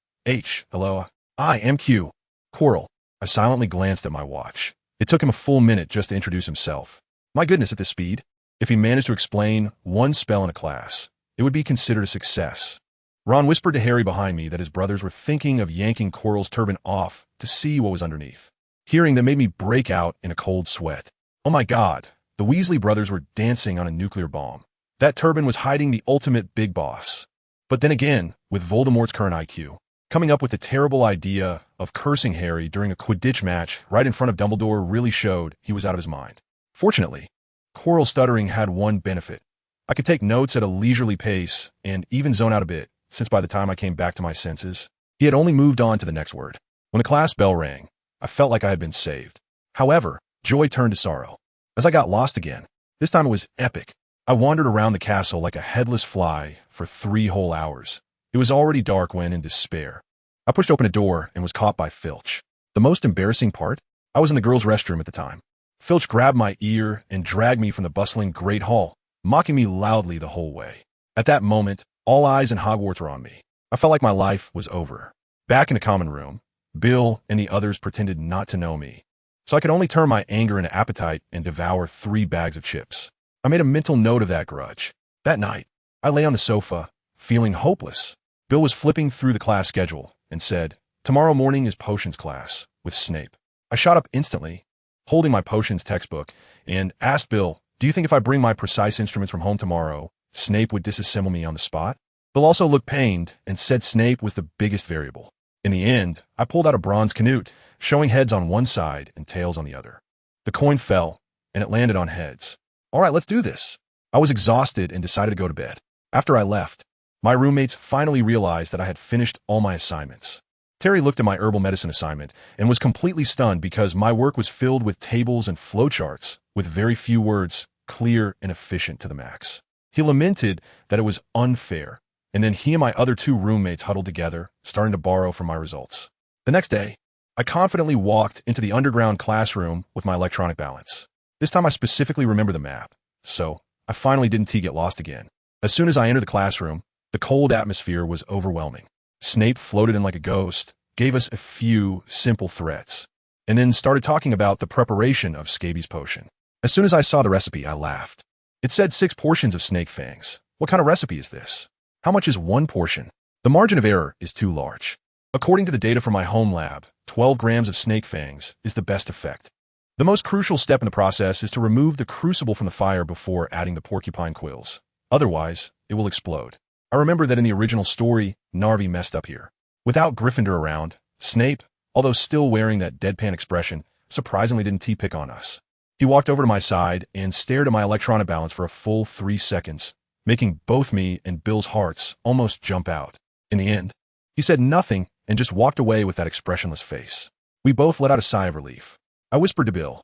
Hello, I am Q. Quirrell. I silently glanced at my watch. It took him a full minute just to introduce himself. My goodness, at this speed. If he managed to explain one spell in a class, it would be considered a success. Ron whispered to Harry behind me that his brothers were thinking of yanking Quirrell's turban off to see what was underneath. Hearing that made me break out in a cold sweat. Oh my God, the Weasley brothers were dancing on a nuclear bomb. That turban was hiding the ultimate big boss. But then again, with Voldemort's current IQ, coming up with the terrible idea of cursing Harry during a Quidditch match right in front of Dumbledore really showed he was out of his mind. Fortunately, Quirrell's stuttering had one benefit. I could take notes at a leisurely pace and even zone out a bit, since by the time I came back to my senses, he had only moved on to the next word. When the class bell rang, I felt like I had been saved. However, joy turned to sorrow. As I got lost again, this time it was epic. I wandered around the castle like a headless fly for 3 whole hours. It was already dark when, in despair, I pushed open a door and was caught by Filch. The most embarrassing part? I was in the girls' restroom at the time. Filch grabbed my ear and dragged me from the bustling Great Hall, mocking me loudly the whole way. At that moment, all eyes in Hogwarts were on me. I felt like my life was over. Back in the common room, Bill and the others pretended not to know me, so I could only turn my anger into appetite and devour 3 bags of chips. I made a mental note of that grudge. That night, I lay on the sofa, feeling hopeless. Bill was flipping through the class schedule and said, "Tomorrow morning is potions class with Snape." I shot up instantly, holding my potions textbook, and asked Bill, "Do you think if I bring my precise instruments from home tomorrow, Snape would disassemble me on the spot?" Bill also looked pained and said Snape was the biggest variable. In the end, I pulled out a bronze canute, showing heads on one side and tails on the other. The coin fell, and it landed on heads. All right, let's do this. I was exhausted and decided to go to bed. After I left, my roommates finally realized that I had finished all my assignments. Terry looked at my herbal medicine assignment and was completely stunned because my work was filled with tables and flowcharts with very few words, clear and efficient to the max. He lamented that it was unfair, and then he and my other 2 roommates huddled together, starting to borrow from my results. The next day, I confidently walked into the underground classroom with my electronic balance. This time I specifically remember the map, so I finally didn't get lost again. As soon as I entered the classroom, the cold atmosphere was overwhelming. Snape floated in like a ghost, gave us a few simple threats, and then started talking about the preparation of Scabies potion. As soon as I saw the recipe, I laughed. It said 6 portions of snake fangs. What kind of recipe is this? How much is 1 portion? The margin of error is too large. According to the data from my home lab, 12 grams of snake fangs is the best effect. The most crucial step in the process is to remove the crucible from the fire before adding the porcupine quills. Otherwise, it will explode. I remember that in the original story, Narvi messed up here. Without Gryffindor around, Snape, although still wearing that deadpan expression, surprisingly didn't pick on us. He walked over to my side and stared at my electronic balance for a full 3 seconds, making both me and Bill's hearts almost jump out. In the end, he said nothing and just walked away with that expressionless face. We both let out a sigh of relief. I whispered to Bill,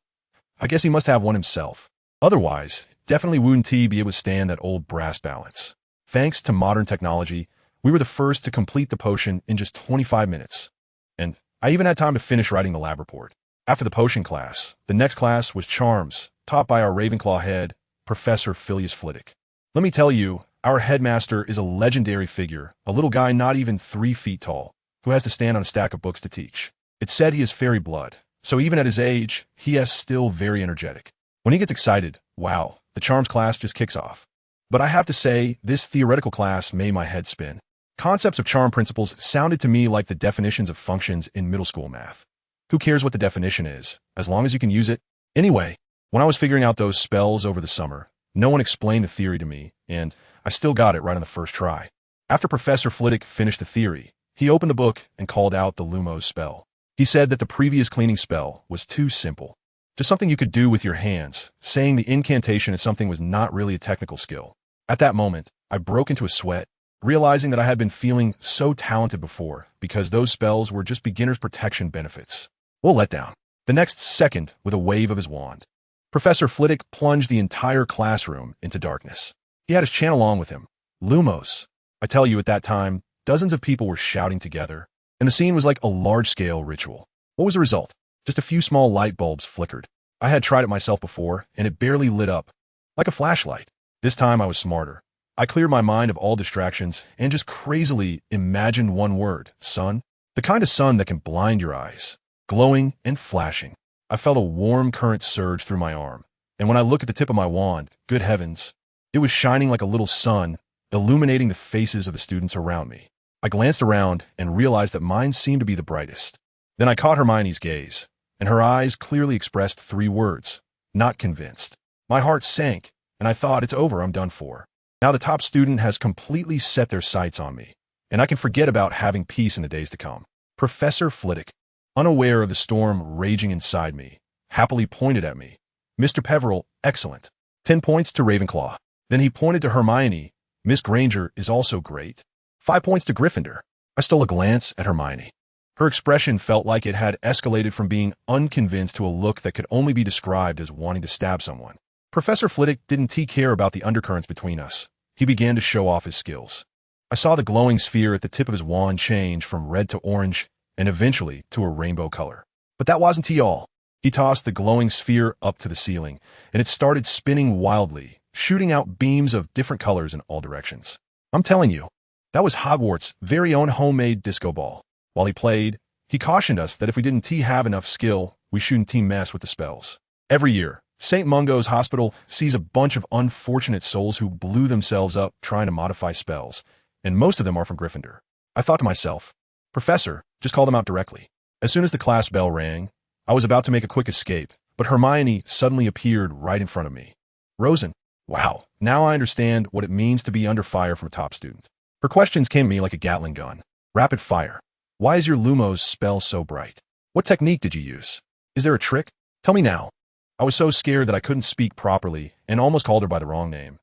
"I guess he must have one himself. Otherwise, definitely wouldn't he be able to stand that old brass balance." Thanks to modern technology, we were the first to complete the potion in just 25 minutes. And I even had time to finish writing the lab report. After the potion class, the next class was Charms, taught by our Ravenclaw head, Professor Phileas Flitwick. Let me tell you, our headmaster is a legendary figure, a little guy not even 3 feet tall, who has to stand on a stack of books to teach. It's said he has fairy blood, so even at his age, he is still very energetic. When he gets excited, wow, the Charms class just kicks off. But I have to say, this theoretical class made my head spin. Concepts of charm principles sounded to me like the definitions of functions in middle school math. Who cares what the definition is, as long as you can use it? Anyway, when I was figuring out those spells over the summer, no one explained the theory to me, and I still got it right on the first try. After Professor Flitwick finished the theory, he opened the book and called out the Lumos spell. He said that the previous cleaning spell was too simple. Just something you could do with your hands, saying the incantation is something was not really a technical skill. At that moment, I broke into a sweat, realizing that I had been feeling so talented before because those spells were just beginner's protection benefits. We'll let down. The next second, with a wave of his wand, Professor Flitwick plunged the entire classroom into darkness. He had his chant along with him. Lumos. I tell you, at that time, dozens of people were shouting together, and the scene was like a large-scale ritual. What was the result? Just a few small light bulbs flickered. I had tried it myself before, and it barely lit up. Like a flashlight. This time I was smarter. I cleared my mind of all distractions and just crazily imagined one word, sun. The kind of sun that can blind your eyes. Glowing and flashing. I felt a warm current surge through my arm, and when I looked at the tip of my wand, good heavens, it was shining like a little sun, illuminating the faces of the students around me. I glanced around and realized that mine seemed to be the brightest. Then I caught Hermione's gaze, and her eyes clearly expressed 3 words: not convinced. My heart sank, and I thought, it's over, I'm done for. Now the top student has completely set their sights on me, and I can forget about having peace in the days to come. Professor Flitwick, unaware of the storm raging inside me, happily pointed at me. Mr. Peveril, excellent. 10 points to Ravenclaw. Then he pointed to Hermione. Miss Granger is also great. 5 points to Gryffindor. I stole a glance at Hermione. Her expression felt like it had escalated from being unconvinced to a look that could only be described as wanting to stab someone. Professor Flitwick didn't care about the undercurrents between us. He began to show off his skills. I saw the glowing sphere at the tip of his wand change from red to orange and eventually to a rainbow color. But that wasn't all. He tossed the glowing sphere up to the ceiling, and it started spinning wildly, shooting out beams of different colors in all directions. I'm telling you, that was Hogwarts' very own homemade disco ball. While he played, he cautioned us that if we didn't have enough skill, we shouldn't mess with the spells. Every year, St. Mungo's Hospital sees a bunch of unfortunate souls who blew themselves up trying to modify spells, and most of them are from Gryffindor. I thought to myself, Professor, just call them out directly. As soon as the class bell rang, I was about to make a quick escape, but Hermione suddenly appeared right in front of me. Rosen, wow, now I understand what it means to be under fire from a top student. Her questions came to me like a Gatling gun. Rapid fire. Why is your Lumos spell so bright? What technique did you use? Is there a trick? Tell me now. I was so scared that I couldn't speak properly and almost called her by the wrong name.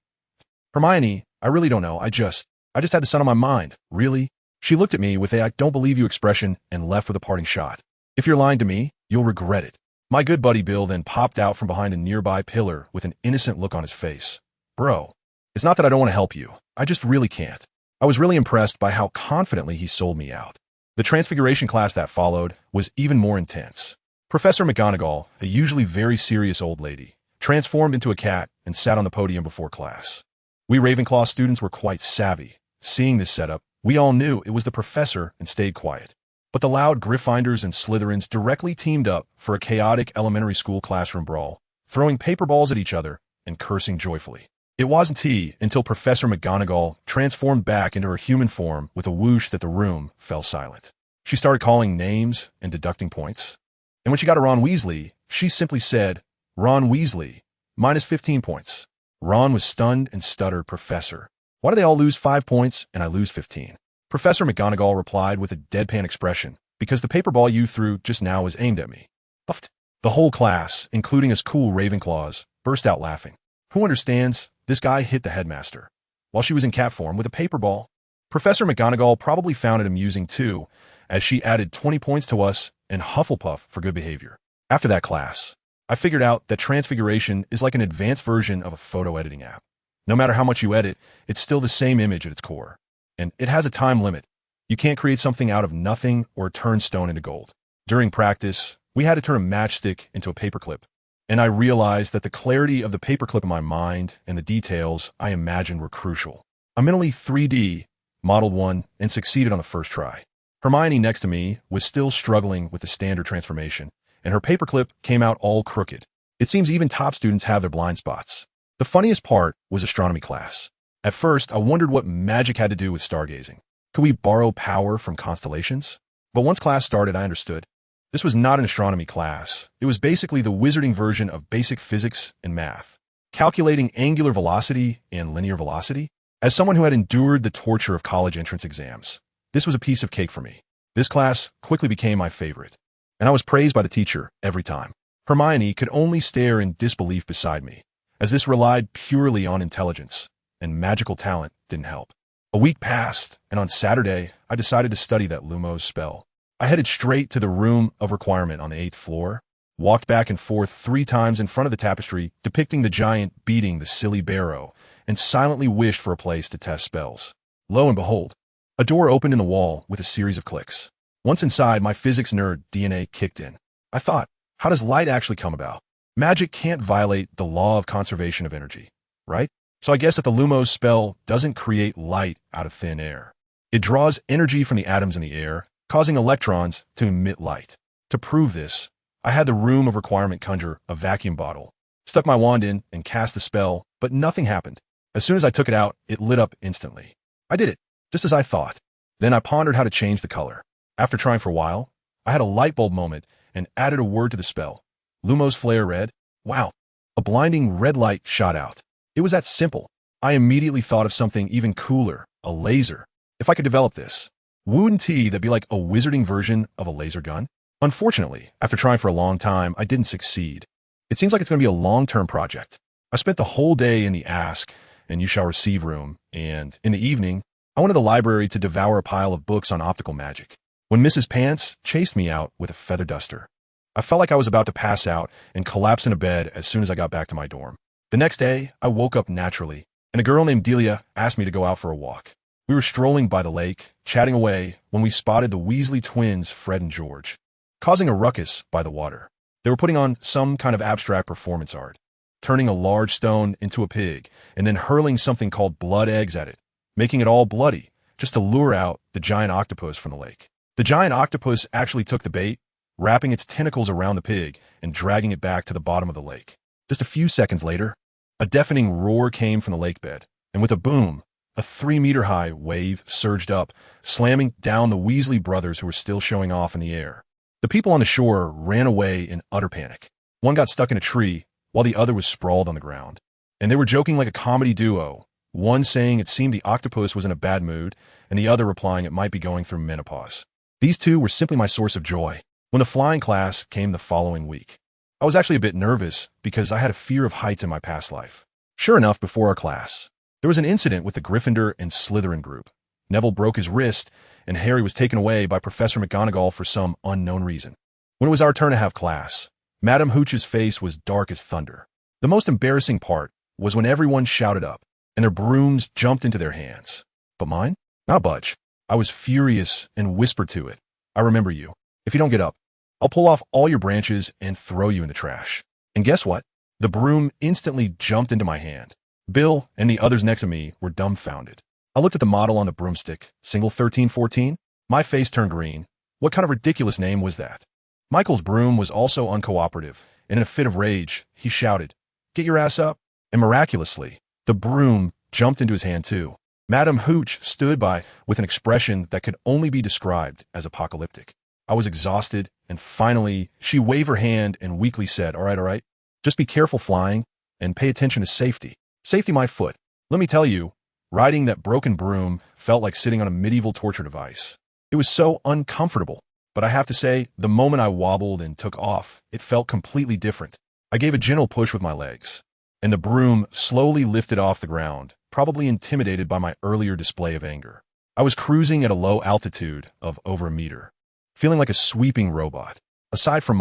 Hermione, I really don't know. I just had the sun on my mind. Really? She looked at me with a "I don't believe you" expression and left with a parting shot. If you're lying to me, you'll regret it. My good buddy Bill then popped out from behind a nearby pillar with an innocent look on his face. Bro, it's not that I don't want to help you. I just really can't. I was really impressed by how confidently he sold me out. The Transfiguration class that followed was even more intense. Professor McGonagall, a usually very serious old lady, transformed into a cat and sat on the podium before class. We Ravenclaw students were quite savvy. Seeing this setup, we all knew it was the professor and stayed quiet. But the loud Gryffindors and Slytherins directly teamed up for a chaotic elementary school classroom brawl, throwing paper balls at each other and cursing joyfully. It wasn't until Professor McGonagall transformed back into her human form with a whoosh that the room fell silent. She started calling names and deducting points. And when she got to Ron Weasley, she simply said, "Ron Weasley, minus 15 points." Ron was stunned and stuttered, "Professor, why do they all lose 5 points and I lose 15? Professor McGonagall replied with a deadpan expression, "Because the paper ball you threw just now was aimed at me." Puffed. The whole class, including us cool Ravenclaws, burst out laughing. Who understands? This guy hit the headmaster while she was in cat form with a paper ball. Professor McGonagall probably found it amusing too, as she added 20 points to us and Hufflepuff for good behavior. After that class, I figured out that Transfiguration is like an advanced version of a photo editing app. No matter how much you edit, it's still the same image at its core. And it has a time limit. You can't create something out of nothing or turn stone into gold. During practice, we had to turn a matchstick into a paperclip. And I realized that the clarity of the paperclip in my mind and the details I imagined were crucial. I mentally 3D modeled one and succeeded on the first try. Hermione next to me was still struggling with the standard transformation, and her paperclip came out all crooked. It seems even top students have their blind spots. The funniest part was astronomy class. At first, I wondered what magic had to do with stargazing. Could we borrow power from constellations? But once class started, I understood. This was not an astronomy class. It was basically the wizarding version of basic physics and math, calculating angular velocity and linear velocity. As someone who had endured the torture of college entrance exams, this was a piece of cake for me. This class quickly became my favorite, and I was praised by the teacher every time. Hermione could only stare in disbelief beside me, as this relied purely on intelligence, and magical talent didn't help. A week passed, and on Saturday, I decided to study that Lumos spell. I headed straight to the room of requirement on the 8th floor, walked back and forth 3 times in front of the tapestry depicting the giant beating the silly barrow, and silently wished for a place to test spells. Lo and behold, a door opened in the wall with a series of clicks. Once inside, my physics nerd DNA kicked in. I thought, how does light actually come about? Magic can't violate the law of conservation of energy, right? So I guess that the Lumos spell doesn't create light out of thin air. It draws energy from the atoms in the air, causing electrons to emit light. To prove this, I had the room of requirement conjure a vacuum bottle, stuck my wand in and cast the spell, but nothing happened. As soon as I took it out, it lit up instantly. I did it, just as I thought. Then I pondered how to change the color. After trying for a while, I had a light bulb moment and added a word to the spell. Lumos Flare Red. Wow. A blinding red light shot out. It was that simple. I immediately thought of something even cooler, a laser. If I could develop this, wouldn't that be like a wizarding version of a laser gun? Unfortunately, after trying for a long time, I didn't succeed. It seems like it's going to be a long-term project. I spent the whole day in the Ask and You Shall Receive room, and in the evening, I went to the library to devour a pile of books on optical magic. When Mrs. Pants chased me out with a feather duster, I felt like I was about to pass out and collapse in a bed as soon as I got back to my dorm. The next day, I woke up naturally, and a girl named Delia asked me to go out for a walk. We were strolling by the lake, chatting away, when we spotted the Weasley twins, Fred and George, causing a ruckus by the water. They were putting on some kind of abstract performance art, turning a large stone into a pig, and then hurling something called blood eggs at it, making it all bloody, just to lure out the giant octopus from the lake. The giant octopus actually took the bait, wrapping its tentacles around the pig and dragging it back to the bottom of the lake. Just a few seconds later, a deafening roar came from the lake bed, and with a boom, a 3-meter-high wave surged up, slamming down the Weasley brothers who were still showing off in the air. The people on the shore ran away in utter panic. One got stuck in a tree, while the other was sprawled on the ground. And they were joking like a comedy duo, one saying it seemed the octopus was in a bad mood, and the other replying it might be going through menopause. These two were simply my source of joy. When the flying class came the following week, I was actually a bit nervous because I had a fear of heights in my past life. Sure enough, before our class, there was an incident with the Gryffindor and Slytherin group. Neville broke his wrist, and Harry was taken away by Professor McGonagall for some unknown reason. When it was our turn to have class, Madame Hooch's face was dark as thunder. The most embarrassing part was when everyone shouted up, and their brooms jumped into their hands. But mine? Not budge. I was furious and whispered to it, "I remember you. If you don't get up, I'll pull off all your branches and throw you in the trash." And guess what? The broom instantly jumped into my hand. Bill and the others next to me were dumbfounded. I looked at the model on the broomstick, single 1314. My face turned green. What kind of ridiculous name was that? Michael's broom was also uncooperative, and in a fit of rage, he shouted, "Get your ass up!" And miraculously, the broom jumped into his hand too. Madame Hooch stood by with an expression that could only be described as apocalyptic. I was exhausted, and finally, she waved her hand and weakly said, all right, just be careful flying, and pay attention to safety. Safety my foot. Let me tell you, riding that broken broom felt like sitting on a medieval torture device. It was so uncomfortable, but I have to say, the moment I wobbled and took off, it felt completely different. I gave a gentle push with my legs, and the broom slowly lifted off the ground, probably intimidated by my earlier display of anger. I was cruising at a low altitude of over a meter, feeling like a sweeping robot. Aside from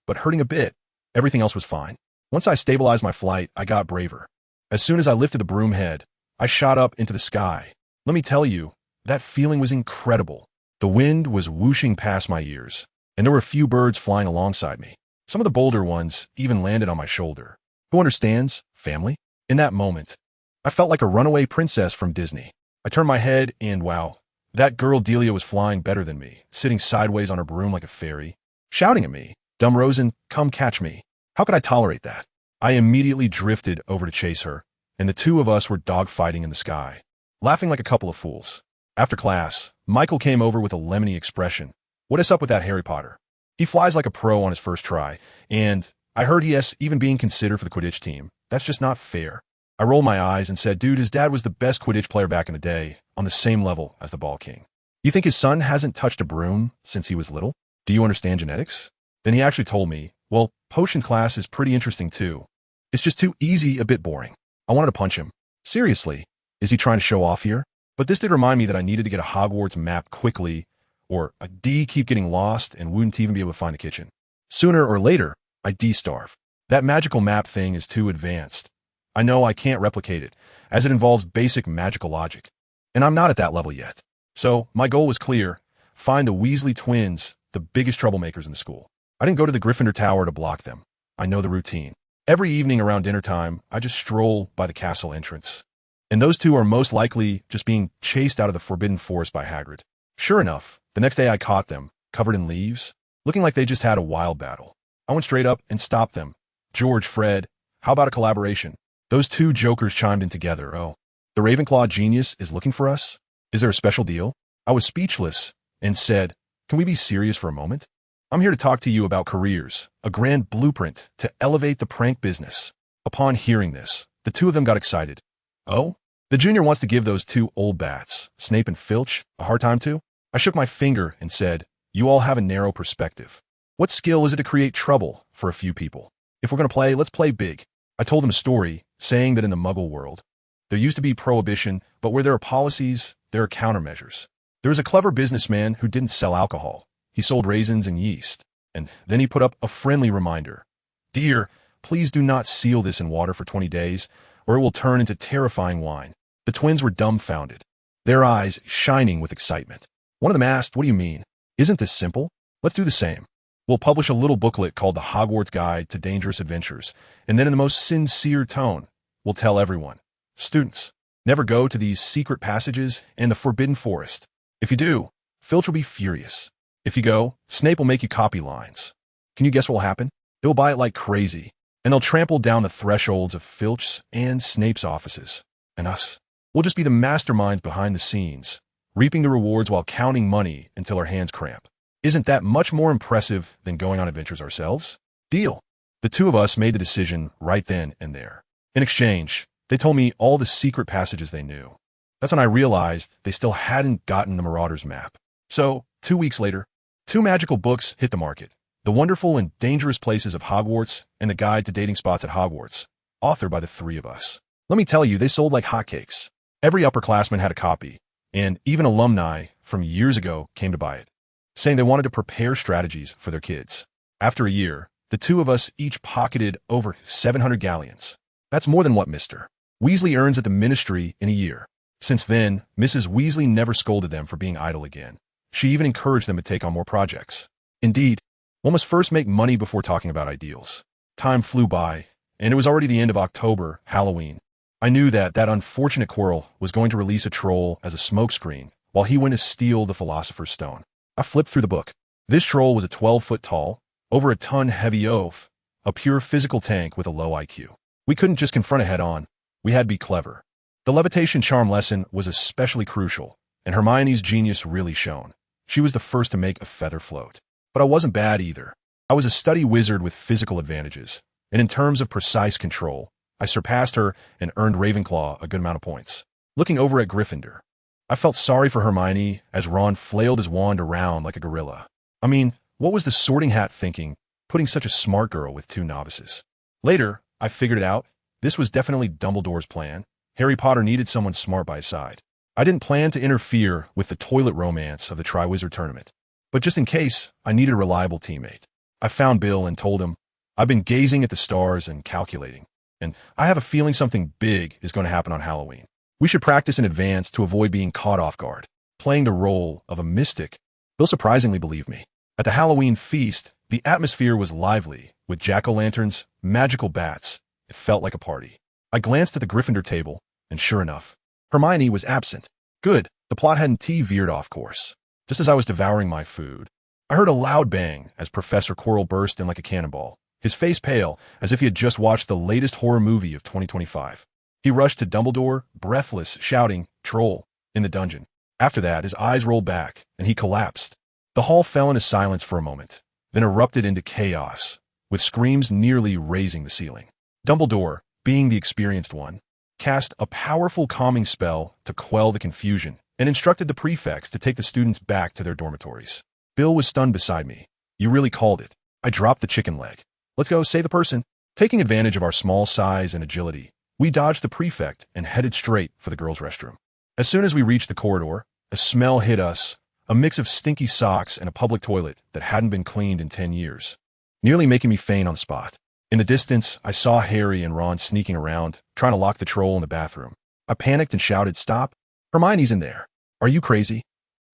but hurting a bit, everything else was fine. Once I stabilized my flight, I got braver. As soon as I lifted the broom head, I shot up into the sky. Let me tell you, that feeling was incredible. The wind was whooshing past my ears, and there were a few birds flying alongside me. Some of the bolder ones even landed on my shoulder. Who understands? Family? In that moment, I felt like a runaway princess from Disney. I turned my head and wow, that girl Delia was flying better than me, sitting sideways on her broom like a fairy, shouting at me, "Dumb Rosen, come catch me." How could I tolerate that? I immediately drifted over to chase her, and the two of us were dogfighting in the sky, laughing like a couple of fools. After class, Michael came over with a lemony expression. "What is up with that Harry Potter? He flies like a pro on his first try, and I heard he is even being considered for the Quidditch team. That's just not fair." I rolled my eyes and said, "Dude, his dad was the best Quidditch player back in the day, on the same level as the Ball King. You think his son hasn't touched a broom since he was little? Do you understand genetics?" Then he actually told me, "Well, potion class is pretty interesting too. It's just too easy, a bit boring." I wanted to punch him. Seriously, is he trying to show off here? But this did remind me that I needed to get a Hogwarts map quickly, or a D keep getting lost and wouldn't even be able to find the kitchen. Sooner or later, I D-starve. That magical map thing is too advanced. I know I can't replicate it, as it involves basic magical logic. And I'm not at that level yet. So, my goal was clear. Find the Weasley twins, the biggest troublemakers in the school. I didn't go to the Gryffindor Tower to block them. I know the routine. Every evening around dinner time, I just stroll by the castle entrance. And those two are most likely just being chased out of the Forbidden Forest by Hagrid. Sure enough, the next day I caught them, covered in leaves, looking like they just had a wild battle. I went straight up and stopped them. "George, Fred, how about a collaboration?" Those two jokers chimed in together. "Oh, The Ravenclaw genius is looking for us? Is there a special deal? I was speechless and said, can we be serious for a moment? I'm here to talk to you about careers, a grand blueprint to elevate the prank business. Upon hearing this, the two of them got excited. Oh? The junior wants to give those two old bats, Snape and Filch, a hard time too? I shook my finger and said, you all have a narrow perspective. What skill is it to create trouble for a few people? If we're going to play, let's play big. I told them a story, saying that in the Muggle world, there used to be prohibition, but where there are policies, there are countermeasures. There was a clever businessman who didn't sell alcohol. He sold raisins and yeast. And then he put up a friendly reminder. Dear, please do not seal this in water for 20 days, or it will turn into terrifying wine. The twins were dumbfounded, their eyes shining with excitement. One of them asked, what do you mean? Isn't this simple? Let's do the same. We'll publish a little booklet called The Hogwarts Guide to Dangerous Adventures, and then in the most sincere tone, we'll tell everyone. Students, never go to these secret passages in the Forbidden Forest. If you do, Filch will be furious. If you go, Snape will make you copy lines. Can you guess what will happen? They'll buy it like crazy, and they'll trample down the thresholds of Filch's and Snape's offices. And us. We'll just be the masterminds behind the scenes, reaping the rewards while counting money until our hands cramp. Isn't that much more impressive than going on adventures ourselves? Deal. The two of us made the decision right then and there. In exchange, they told me all the secret passages they knew. That's when I realized they still hadn't gotten the Marauder's map. So, 2 weeks later, 2 magical books hit the market. The Wonderful and Dangerous Places of Hogwarts and The Guide to Dating Spots at Hogwarts, authored by the 3 of us. Let me tell you, they sold like hotcakes. Every upperclassman had a copy, and even alumni from years ago came to buy it, saying they wanted to prepare strategies for their kids. After a year, the 2 of us each pocketed over 700 galleons. That's more than what Mr. Weasley earns at the Ministry in a year. Since then, Mrs. Weasley never scolded them for being idle again. She even encouraged them to take on more projects. Indeed, one must first make money before talking about ideals. Time flew by, and it was already the end of October, Halloween. I knew that unfortunate Quirrell was going to release a troll as a smokescreen while he went to steal the Philosopher's Stone. I flipped through the book. This troll was a 12-foot tall, over a ton heavy oaf, a pure physical tank with a low IQ. We couldn't just confront it head-on. We had to be clever. The levitation charm lesson was especially crucial, and Hermione's genius really shone. She was the first to make a feather float. But I wasn't bad either. I was a study wizard with physical advantages, and in terms of precise control, I surpassed her and earned Ravenclaw a good amount of points. Looking over at Gryffindor, I felt sorry for Hermione as Ron flailed his wand around like a gorilla. I mean, what was the Sorting Hat thinking, putting such a smart girl with 2 novices? Later, I figured it out. This was definitely Dumbledore's plan. Harry Potter needed someone smart by his side. I didn't plan to interfere with the toilet romance of the Triwizard Tournament, but just in case, I needed a reliable teammate. I found Bill and told him, I've been gazing at the stars and calculating, and I have a feeling something big is going to happen on Halloween. We should practice in advance to avoid being caught off guard. Playing the role of a mystic, Bill surprisingly believed me. At the Halloween feast, the atmosphere was lively, with jack-o'-lanterns, magical bats. It felt like a party. I glanced at the Gryffindor table, and sure enough, Hermione was absent. Good, the plot hadn't veered off course. Just as I was devouring my food, I heard a loud bang as Professor Quirrell burst in like a cannonball, his face pale as if he had just watched the latest horror movie of 2025. He rushed to Dumbledore, breathless, shouting, "Troll!" in the dungeon. After that, his eyes rolled back, and he collapsed. The hall fell into silence for a moment, then erupted into chaos, with screams nearly raising the ceiling. Dumbledore, being the experienced one, cast a powerful calming spell to quell the confusion and instructed the prefects to take the students back to their dormitories. Bill was stunned beside me. You really called it. I dropped the chicken leg. Let's go save the person. Taking advantage of our small size and agility, we dodged the prefect and headed straight for the girls' restroom. As soon as we reached the corridor, a smell hit us, a mix of stinky socks and a public toilet that hadn't been cleaned in 10 years, nearly making me faint on the spot. In the distance, I saw Harry and Ron sneaking around, trying to lock the troll in the bathroom. I panicked and shouted, "Stop! Hermione's in there! Are you crazy?"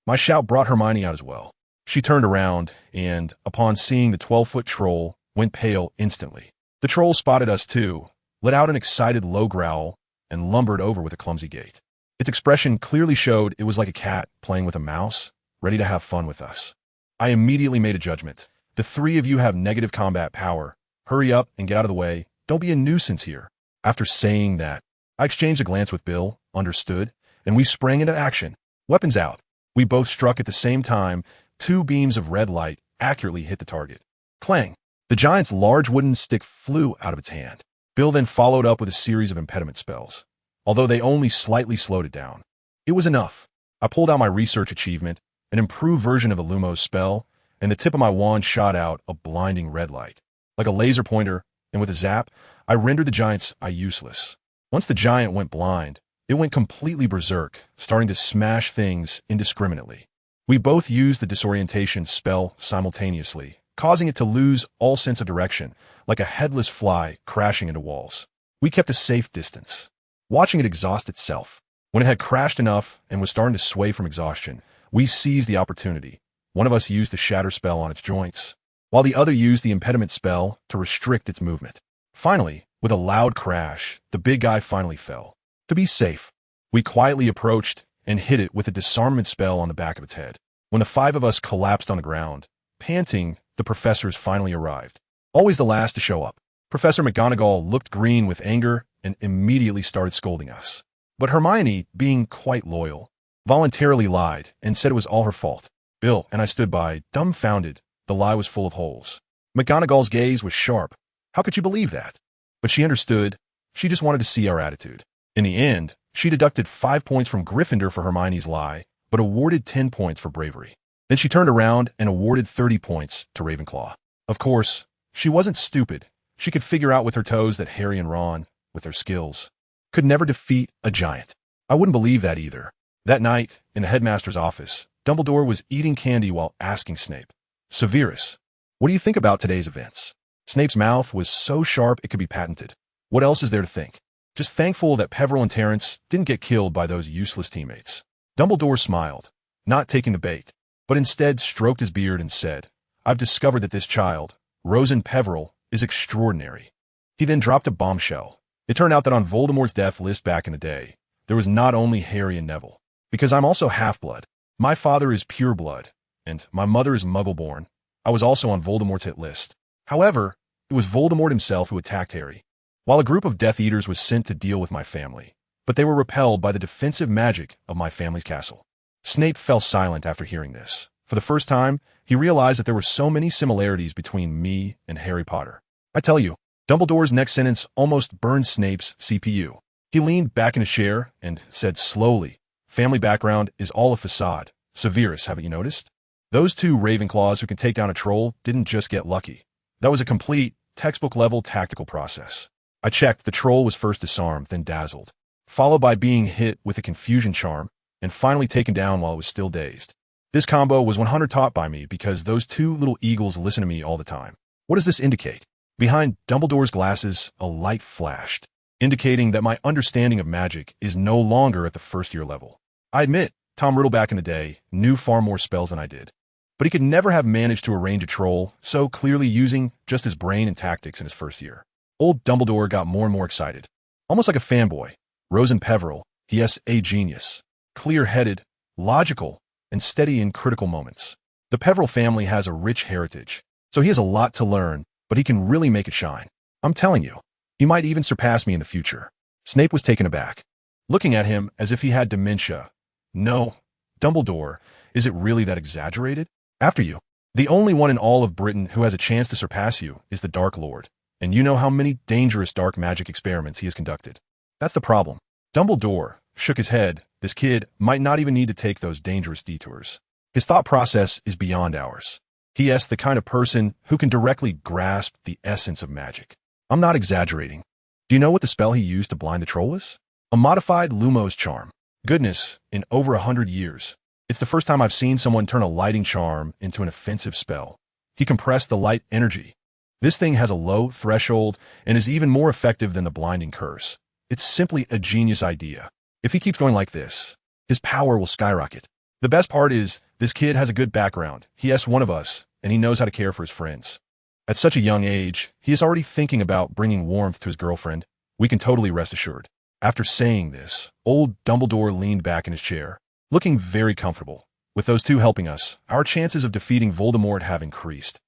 My shout brought Hermione out as well. She turned around and, upon seeing the 12-foot troll, went pale instantly. The troll spotted us too, let out an excited low growl, and lumbered over with a clumsy gait. Its expression clearly showed it was like a cat playing with a mouse, ready to have fun with us. I immediately made a judgment. The 3 of you have negative combat power. Hurry up and get out of the way. Don't be a nuisance here. After saying that, I exchanged a glance with Bill, understood, and we sprang into action. Weapons out. We both struck at the same time. 2 beams of red light accurately hit the target. Clang! The giant's large wooden stick flew out of its hand. Bill then followed up with a series of impediment spells, although they only slightly slowed it down. It was enough. I pulled out my research achievement, an improved version of the Lumos spell, and the tip of my wand shot out a blinding red light. Like a laser pointer, and with a zap, I rendered the giant's eye useless. Once the giant went blind, it went completely berserk, starting to smash things indiscriminately. We both used the disorientation spell simultaneously, causing it to lose all sense of direction, like a headless fly crashing into walls. We kept a safe distance, watching it exhaust itself. When it had crashed enough and was starting to sway from exhaustion, we seized the opportunity. One of us used the shatter spell on its joints, while the other used the impediment spell to restrict its movement. Finally, with a loud crash, the big guy finally fell. To be safe, we quietly approached and hit it with a disarmament spell on the back of its head. When the 5 of us collapsed on the ground, panting, the professors finally arrived. Always the last to show up. Professor McGonagall looked green with anger and immediately started scolding us. But Hermione, being quite loyal, voluntarily lied and said it was all her fault. Bill and I stood by, dumbfounded. The lie was full of holes. McGonagall's gaze was sharp. How could you believe that? But she understood. She just wanted to see our attitude. In the end, she deducted 5 points from Gryffindor for Hermione's lie, but awarded 10 points for bravery. Then she turned around and awarded 30 points to Ravenclaw. Of course, she wasn't stupid. She could figure out with her toes that Harry and Ron, with their skills, could never defeat a giant. I wouldn't believe that either. That night, in the headmaster's office, Dumbledore was eating candy while asking Snape, "Severus, what do you think about today's events?" Snape's mouth was so sharp it could be patented. What else is there to think? Just thankful that Peveril and Terence didn't get killed by those useless teammates. Dumbledore smiled, not taking the bait, but instead stroked his beard and said, "I've discovered that this child, Rosen Peveril, is extraordinary." He then dropped a bombshell. It turned out that on Voldemort's death list back in the day, there was not only Harry and Neville. Because I'm also half-blood. My father is pure blood, and my mother is Muggle-born. I was also on Voldemort's hit list. However, it was Voldemort himself who attacked Harry, while a group of Death Eaters was sent to deal with my family, but they were repelled by the defensive magic of my family's castle. Snape fell silent after hearing this. For the first time, he realized that there were so many similarities between me and Harry Potter. I tell you, Dumbledore's next sentence almost burned Snape's CPU. He leaned back in his chair and said slowly, "Family background is all a facade. Severus, haven't you noticed? Those 2 Ravenclaws who can take down a troll didn't just get lucky. That was a complete, textbook-level tactical process. I checked, the troll was first disarmed, then dazzled, followed by being hit with a confusion charm, and finally taken down while it was still dazed. This combo was 100 taught by me because those 2 little eagles listen to me all the time." What does this indicate? Behind Dumbledore's glasses, a light flashed, indicating that my understanding of magic is no longer at the first-year level. I admit, Tom Riddle back in the day knew far more spells than I did, but he could never have managed to arrange a troll so clearly using just his brain and tactics in his first year. Old Dumbledore got more and more excited, almost like a fanboy. Rosen Peveril, yes, a genius. Clear-headed, logical, and steady in critical moments. The Peveril family has a rich heritage, so he has a lot to learn, but he can really make it shine. I'm telling you, he might even surpass me in the future. Snape was taken aback, looking at him as if he had dementia. "No, Dumbledore, is it really that exaggerated? After you. The only one in all of Britain who has a chance to surpass you is the Dark Lord, and you know how many dangerous dark magic experiments he has conducted. That's the problem." Dumbledore shook his head. This kid might not even need to take those dangerous detours. His thought process is beyond ours. He is the kind of person who can directly grasp the essence of magic. I'm not exaggerating. Do you know what the spell he used to blind the troll was? A modified Lumos charm. Goodness, in over 100 years. It's the first time I've seen someone turn a lighting charm into an offensive spell. He compressed the light energy. This thing has a low threshold and is even more effective than the blinding curse. It's simply a genius idea. If he keeps going like this, his power will skyrocket. The best part is, this kid has a good background. He is one of us, and he knows how to care for his friends. At such a young age, he is already thinking about bringing warmth to his girlfriend. We can totally rest assured. After saying this, old Dumbledore leaned back in his chair, looking very comfortable. With those 2 helping us, our chances of defeating Voldemort have increased.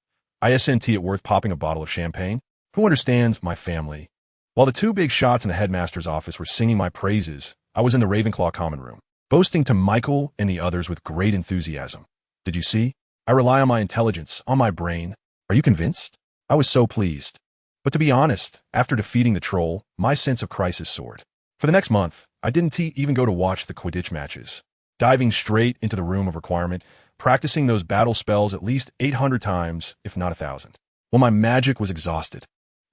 Isn't it worth popping a bottle of champagne? Who understands my family? While the two big shots in the headmaster's office were singing my praises, I was in the Ravenclaw common room, boasting to Michael and the others with great enthusiasm. Did you see? I rely on my intelligence, on my brain. Are you convinced? I was so pleased. But to be honest, after defeating the troll, my sense of crisis soared. For the next month, I didn't even go to watch the Quidditch matches. Diving straight into the room of requirement, practicing those battle spells at least 800 times, if not 1,000. Well, my magic was exhausted.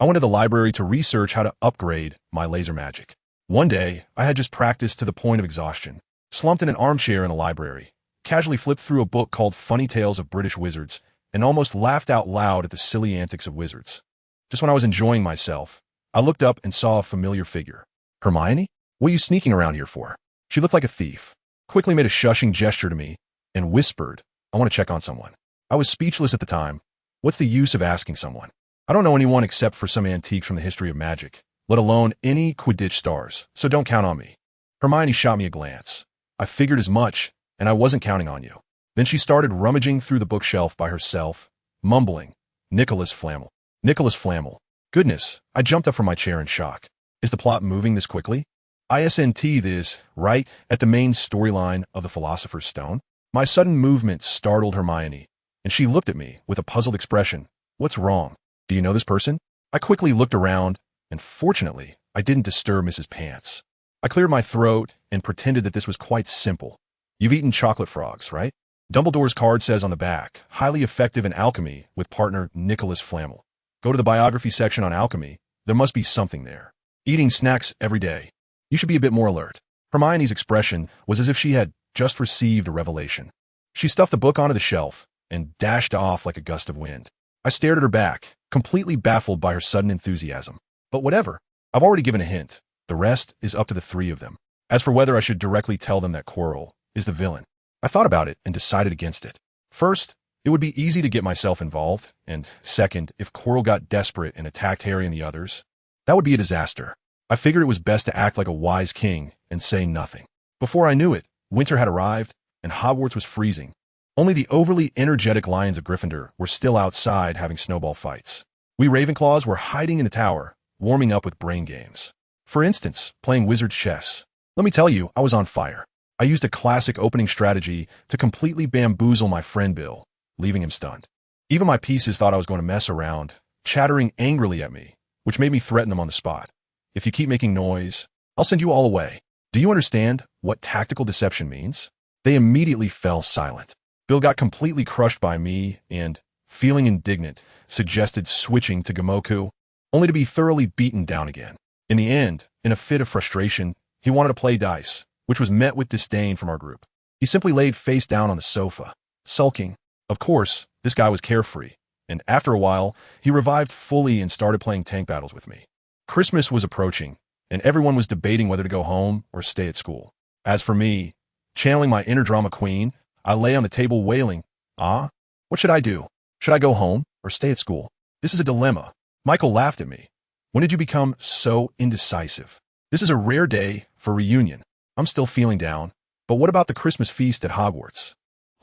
I went to the library to research how to upgrade my laser magic. One day, I had just practiced to the point of exhaustion, slumped in an armchair in the library, casually flipped through a book called Funny Tales of British Wizards, and almost laughed out loud at the silly antics of wizards. Just when I was enjoying myself, I looked up and saw a familiar figure. Hermione? What are you sneaking around here for? She looked like a thief, quickly made a shushing gesture to me, and whispered, I want to check on someone. I was speechless at the time. What's the use of asking someone? I don't know anyone except for some antiques from the history of magic, let alone any Quidditch stars, so don't count on me. Hermione shot me a glance. I figured as much, and I wasn't counting on you. Then she started rummaging through the bookshelf by herself, mumbling, Nicholas Flamel. Nicholas Flamel. Goodness, I jumped up from my chair in shock. Is the plot moving this quickly? ISNT this, right at the main storyline of the Philosopher's Stone? My sudden movement startled Hermione, and she looked at me with a puzzled expression. What's wrong? Do you know this person? I quickly looked around, and fortunately, I didn't disturb Mrs. Pants. I cleared my throat and pretended that this was quite simple. You've eaten chocolate frogs, right? Dumbledore's card says on the back, highly effective in alchemy with partner Nicholas Flamel. Go to the biography section on alchemy. There must be something there. Eating snacks every day. You should be a bit more alert. Hermione's expression was as if she had just received a revelation. She stuffed the book onto the shelf and dashed off like a gust of wind. I stared at her back, completely baffled by her sudden enthusiasm. But whatever. I've already given a hint. The rest is up to the three of them. As for whether I should directly tell them that Quirrell is the villain, I thought about it and decided against it. First, it would be easy to get myself involved, and second, if Quirrell got desperate and attacked Harry and the others, that would be a disaster. I figured it was best to act like a wise king and say nothing. Before I knew it, winter had arrived, and Hogwarts was freezing. Only the overly energetic Lions of Gryffindor were still outside having snowball fights. We Ravenclaws were hiding in the tower, warming up with brain games. For instance, playing wizard chess. Let me tell you, I was on fire. I used a classic opening strategy to completely bamboozle my friend Bill, leaving him stunned. Even my pieces thought I was going to mess around, chattering angrily at me, which made me threaten them on the spot. If you keep making noise, I'll send you all away. Do you understand what tactical deception means? They immediately fell silent. Bill got completely crushed by me and, feeling indignant, suggested switching to Gamoku, only to be thoroughly beaten down again. In the end, in a fit of frustration, he wanted to play dice, which was met with disdain from our group. He simply laid face down on the sofa, sulking. Of course, this guy was carefree, and after a while, he revived fully and started playing tank battles with me. Christmas was approaching, and everyone was debating whether to go home or stay at school. As for me, channeling my inner drama queen, I lay on the table wailing, what should I do? Should I go home or stay at school? This is a dilemma. Michael laughed at me. When did you become so indecisive? This is a rare day for reunion. I'm still feeling down, but what about the Christmas feast at Hogwarts?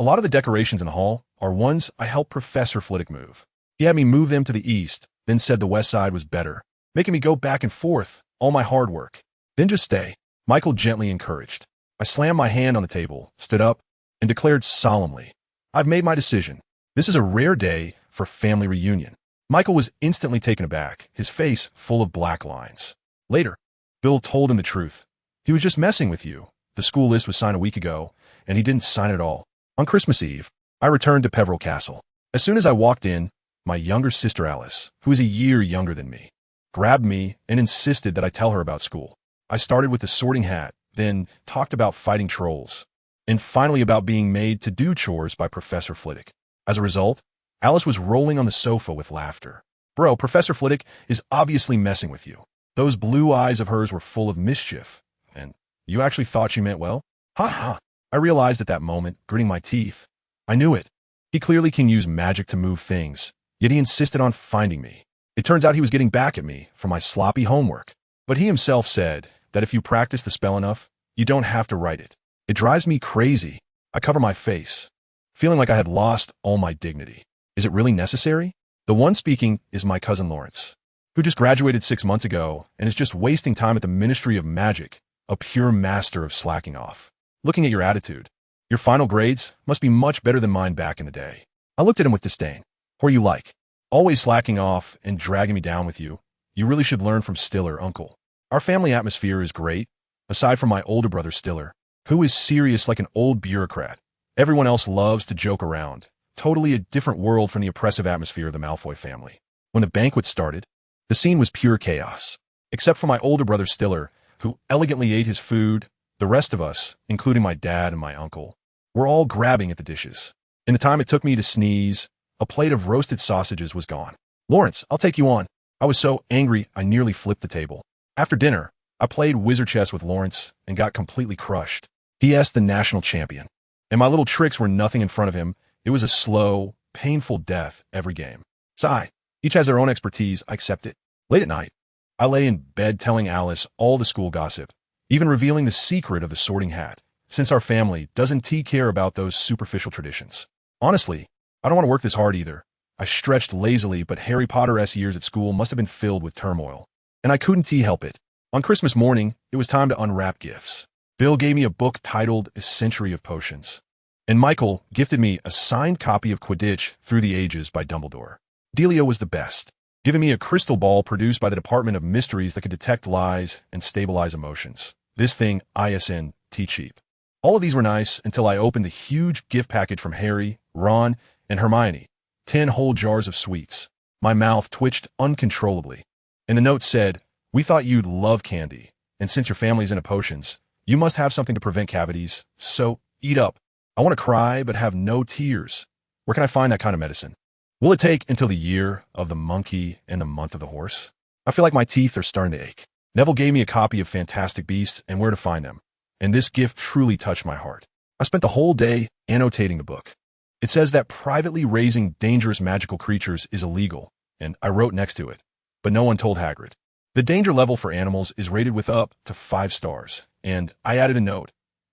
A lot of the decorations in the hall are ones I helped Professor Flitwick move. He had me move them to the east, then said the west side was better, making me go back and forth, all my hard work. Then just stay, Michael gently encouraged. I slammed my hand on the table, stood up, and declared solemnly, I've made my decision. This is a rare day for family reunion. Michael was instantly taken aback, his face full of black lines. Later, Bill told him the truth. He was just messing with you. The school list was signed a week ago, and he didn't sign it at all. On Christmas Eve, I returned to Peveril Castle. As soon as I walked in, my younger sister Alice, who is a year younger than me, grabbed me and insisted that I tell her about school. I started with the sorting hat, then talked about fighting trolls, and finally about being made to do chores by Professor Flitwick. As a result, Alice was rolling on the sofa with laughter. Bro, Professor Flitwick is obviously messing with you. Those blue eyes of hers were full of mischief, and you actually thought she meant well? Ha ha. I realized at that moment, gritting my teeth. I knew it. He clearly can use magic to move things, yet he insisted on finding me. It turns out he was getting back at me for my sloppy homework. But he himself said that if you practice the spell enough, you don't have to write it. It drives me crazy. I cover my face, feeling like I had lost all my dignity. Is it really necessary? The one speaking is my cousin Lawrence. who just graduated 6 months ago and is just wasting time at the Ministry of Magic, a pure master of slacking off. Looking at your attitude, your final grades must be much better than mine back in the day. I looked at him with disdain. Who are you like? Always slacking off and dragging me down with you. You really should learn from Stiller, uncle. Our family atmosphere is great, aside from my older brother Stiller, who is serious like an old bureaucrat. Everyone else loves to joke around. Totally a different world from the oppressive atmosphere of the Malfoy family. When the banquet started, the scene was pure chaos. Except for my older brother Stiller, who elegantly ate his food, the rest of us, including my dad and my uncle, were all grabbing at the dishes. In the time it took me to sneeze, a plate of roasted sausages was gone. Lawrence, I'll take you on. I was so angry I nearly flipped the table. After dinner, I played wizard chess with Lawrence and got completely crushed. He asked the national champion. And my little tricks were nothing in front of him. It was a slow, painful death every game. Sigh. Each has their own expertise. I accept it. Late at night, I lay in bed telling Alice all the school gossip, even revealing the secret of the sorting hat, since our family doesn't care about those superficial traditions. Honestly, I don't want to work this hard either. I stretched lazily, but Harry Potter's years at school must have been filled with turmoil. And I couldn't help it. On Christmas morning, it was time to unwrap gifts. Bill gave me a book titled A Century of Potions. And Michael gifted me a signed copy of Quidditch Through the Ages by Dumbledore. Delia was the best, giving me a crystal ball produced by the Department of Mysteries that could detect lies and stabilize emotions. This thing, ISN, cheap. All of these were nice until I opened the huge gift package from Harry, Ron, and Hermione. 10 whole jars of sweets. My mouth twitched uncontrollably. And the note said, "We thought you'd love candy, and since your family's into potions, you must have something to prevent cavities, so eat up." I want to cry, but have no tears. Where can I find that kind of medicine? Will it take until the year of the monkey and the month of the horse? I feel like my teeth are starting to ache. Neville gave me a copy of Fantastic Beasts and Where to Find Them, and this gift truly touched my heart. I spent the whole day annotating the book. It says that privately raising dangerous magical creatures is illegal, and I wrote next to it, but no one told Hagrid. The danger level for animals is rated with up to 5 stars, and I added a note,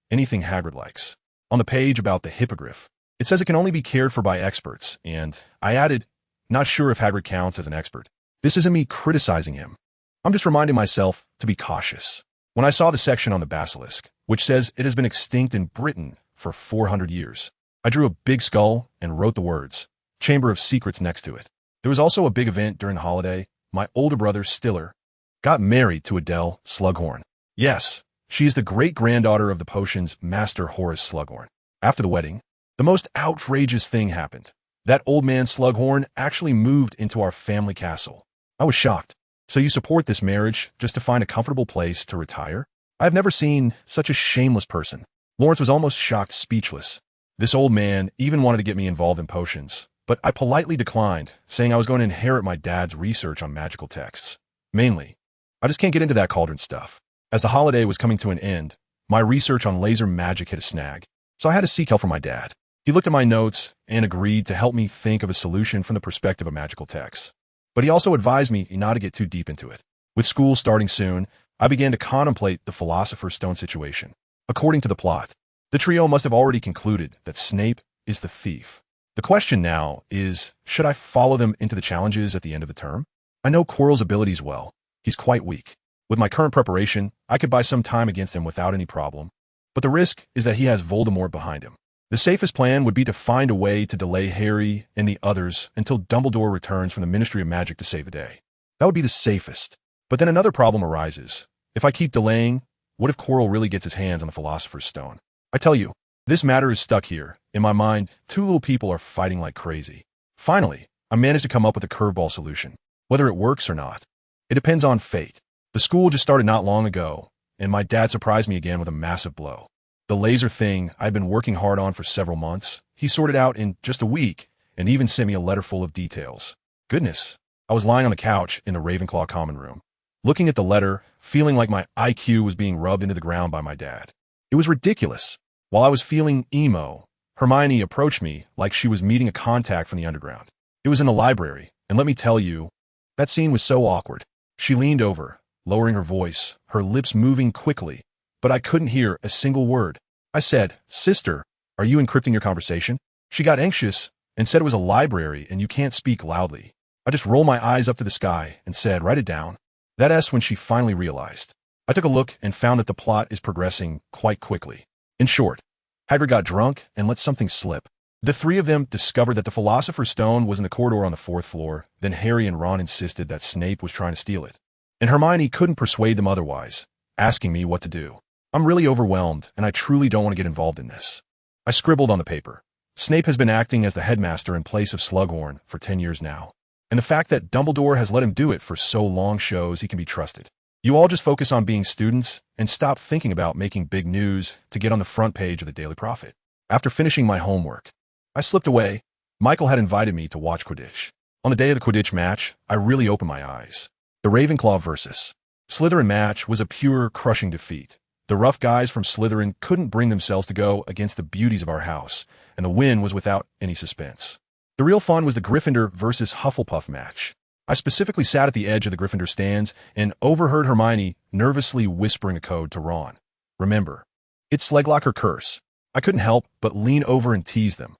anything Hagrid likes. On the page about the hippogriff, it says it can only be cared for by experts, and I added, not sure if Hagrid counts as an expert. This isn't me criticizing him. I'm just reminding myself to be cautious. When I saw the section on the basilisk, which says it has been extinct in Britain for 400 years, I drew a big skull and wrote the words, Chamber of Secrets, next to it. There was also a big event during the holiday. My older brother, Stiller, got married to Adele Slughorn. Yes, she is the great-granddaughter of the potion's master Horace Slughorn. After the wedding, the most outrageous thing happened. That old man Slughorn actually moved into our family castle. I was shocked. So you support this marriage just to find a comfortable place to retire? I've never seen such a shameless person. Lawrence was almost shocked, speechless. This old man even wanted to get me involved in potions, but I politely declined, saying I was going to inherit my dad's research on magical texts. Mainly, I just can't get into that cauldron stuff. As the holiday was coming to an end, my research on laser magic hit a snag, so I had to seek help from my dad. He looked at my notes and agreed to help me think of a solution from the perspective of magical texts. But he also advised me not to get too deep into it. With school starting soon, I began to contemplate the Philosopher's Stone situation. According to the plot, the trio must have already concluded that Snape is the thief. The question now is, should I follow them into the challenges at the end of the term? I know Quirrell's abilities well. He's quite weak. With my current preparation, I could buy some time against him without any problem. But the risk is that he has Voldemort behind him. The safest plan would be to find a way to delay Harry and the others until Dumbledore returns from the Ministry of Magic to save the day. That would be the safest. But then another problem arises. If I keep delaying, what if Quirrell really gets his hands on the Philosopher's Stone? I tell you, this matter is stuck here. In my mind, 2 little people are fighting like crazy. Finally, I managed to come up with a curveball solution. Whether it works or not, it depends on fate. The school just started not long ago, and my dad surprised me again with a massive blow. The laser thing I'd been working hard on for several months, he sorted out in just a week and even sent me a letter full of details. Goodness, I was lying on the couch in the Ravenclaw common room, looking at the letter, feeling like my IQ was being rubbed into the ground by my dad. It was ridiculous. While I was feeling emo, Hermione approached me like she was meeting a contact from the underground. It was in the library, and let me tell you, that scene was so awkward. She leaned over, lowering her voice, her lips moving quickly, but I couldn't hear a single word. I said, "Sister, are you encrypting your conversation?" She got anxious and said it was a library and you can't speak loudly. I just rolled my eyes up to the sky and said, write it down. That S when she finally realized. I took a look and found that the plot is progressing quite quickly. In short, Hagrid got drunk and let something slip. The three of them discovered that the Philosopher's Stone was in the corridor on the 4th floor. Then Harry and Ron insisted that Snape was trying to steal it. And Hermione couldn't persuade them otherwise, asking me what to do. I'm really overwhelmed, and I truly don't want to get involved in this. I scribbled on the paper. Snape has been acting as the headmaster in place of Slughorn for 10 years now. And the fact that Dumbledore has let him do it for so long shows he can be trusted. You all just focus on being students and stop thinking about making big news to get on the front page of the Daily Prophet. After finishing my homework, I slipped away. Michael had invited me to watch Quidditch. On the day of the Quidditch match, I really opened my eyes. The Ravenclaw versus Slytherin match was a pure, crushing defeat. The rough guys from Slytherin couldn't bring themselves to go against the beauties of our house, and the win was without any suspense. The real fun was the Gryffindor versus Hufflepuff match. I specifically sat at the edge of the Gryffindor stands and overheard Hermione nervously whispering a code to Ron. Remember, it's Sleglocker curse. I couldn't help but lean over and tease them.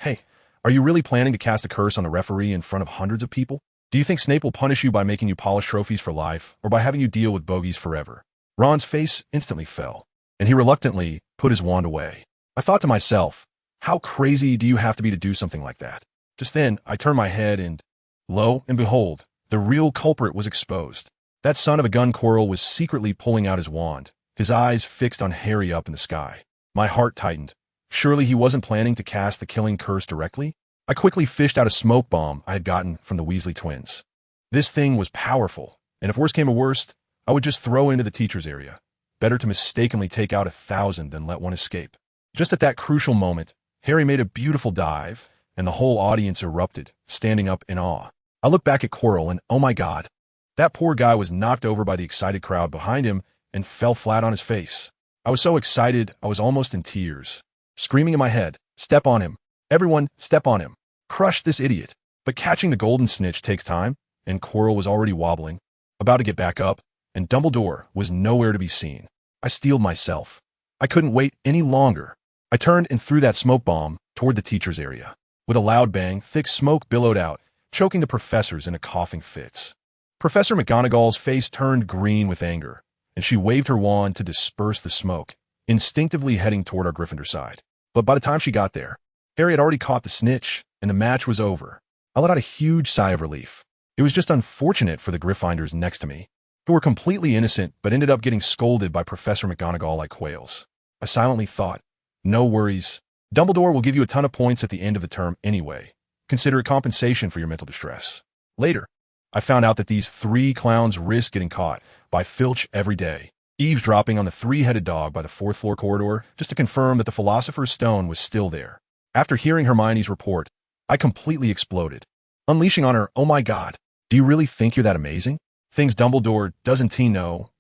Hey, are you really planning to cast a curse on the referee in front of hundreds of people? Do you think Snape will punish you by making you polish trophies for life, or by having you deal with bogeys forever? Ron's face instantly fell, and he reluctantly put his wand away. I thought to myself, how crazy do you have to be to do something like that? Just then, I turned my head and, lo and behold, the real culprit was exposed. That son of a gun Quirrell was secretly pulling out his wand, his eyes fixed on Harry up in the sky. My heart tightened. Surely he wasn't planning to cast the killing curse directly? I quickly fished out a smoke bomb I had gotten from the Weasley twins. This thing was powerful, and if worse came to worst, I would just throw into the teacher's area. Better to mistakenly take out 1,000 than let one escape. Just at that crucial moment, Harry made a beautiful dive, and the whole audience erupted, standing up in awe. I looked back at Quirrell and, oh my God, that poor guy was knocked over by the excited crowd behind him and fell flat on his face. I was so excited, I was almost in tears. Screaming in my head, step on him. Everyone, step on him. Crush this idiot. But catching the golden snitch takes time, and Quirrell was already wobbling, about to get back up, and Dumbledore was nowhere to be seen. I steeled myself. I couldn't wait any longer. I turned and threw that smoke bomb toward the teacher's area. With a loud bang, thick smoke billowed out, choking the professors into coughing fits. Professor McGonagall's face turned green with anger, and she waved her wand to disperse the smoke, instinctively heading toward our Gryffindor side. But by the time she got there, Harry had already caught the snitch, and the match was over. I let out a huge sigh of relief. It was just unfortunate for the Gryffindors next to me, who were completely innocent but ended up getting scolded by Professor McGonagall like quails. I silently thought, no worries. Dumbledore will give you a ton of points at the end of the term anyway. Consider it compensation for your mental distress. Later, I found out that these 3 clowns risk getting caught by Filch every day, eavesdropping on the 3-headed dog by the 4th floor corridor just to confirm that the Philosopher's Stone was still there. After hearing Hermione's report, I completely exploded, unleashing on her, oh my God, do you really think you're that amazing? Things Dumbledore doesn't know,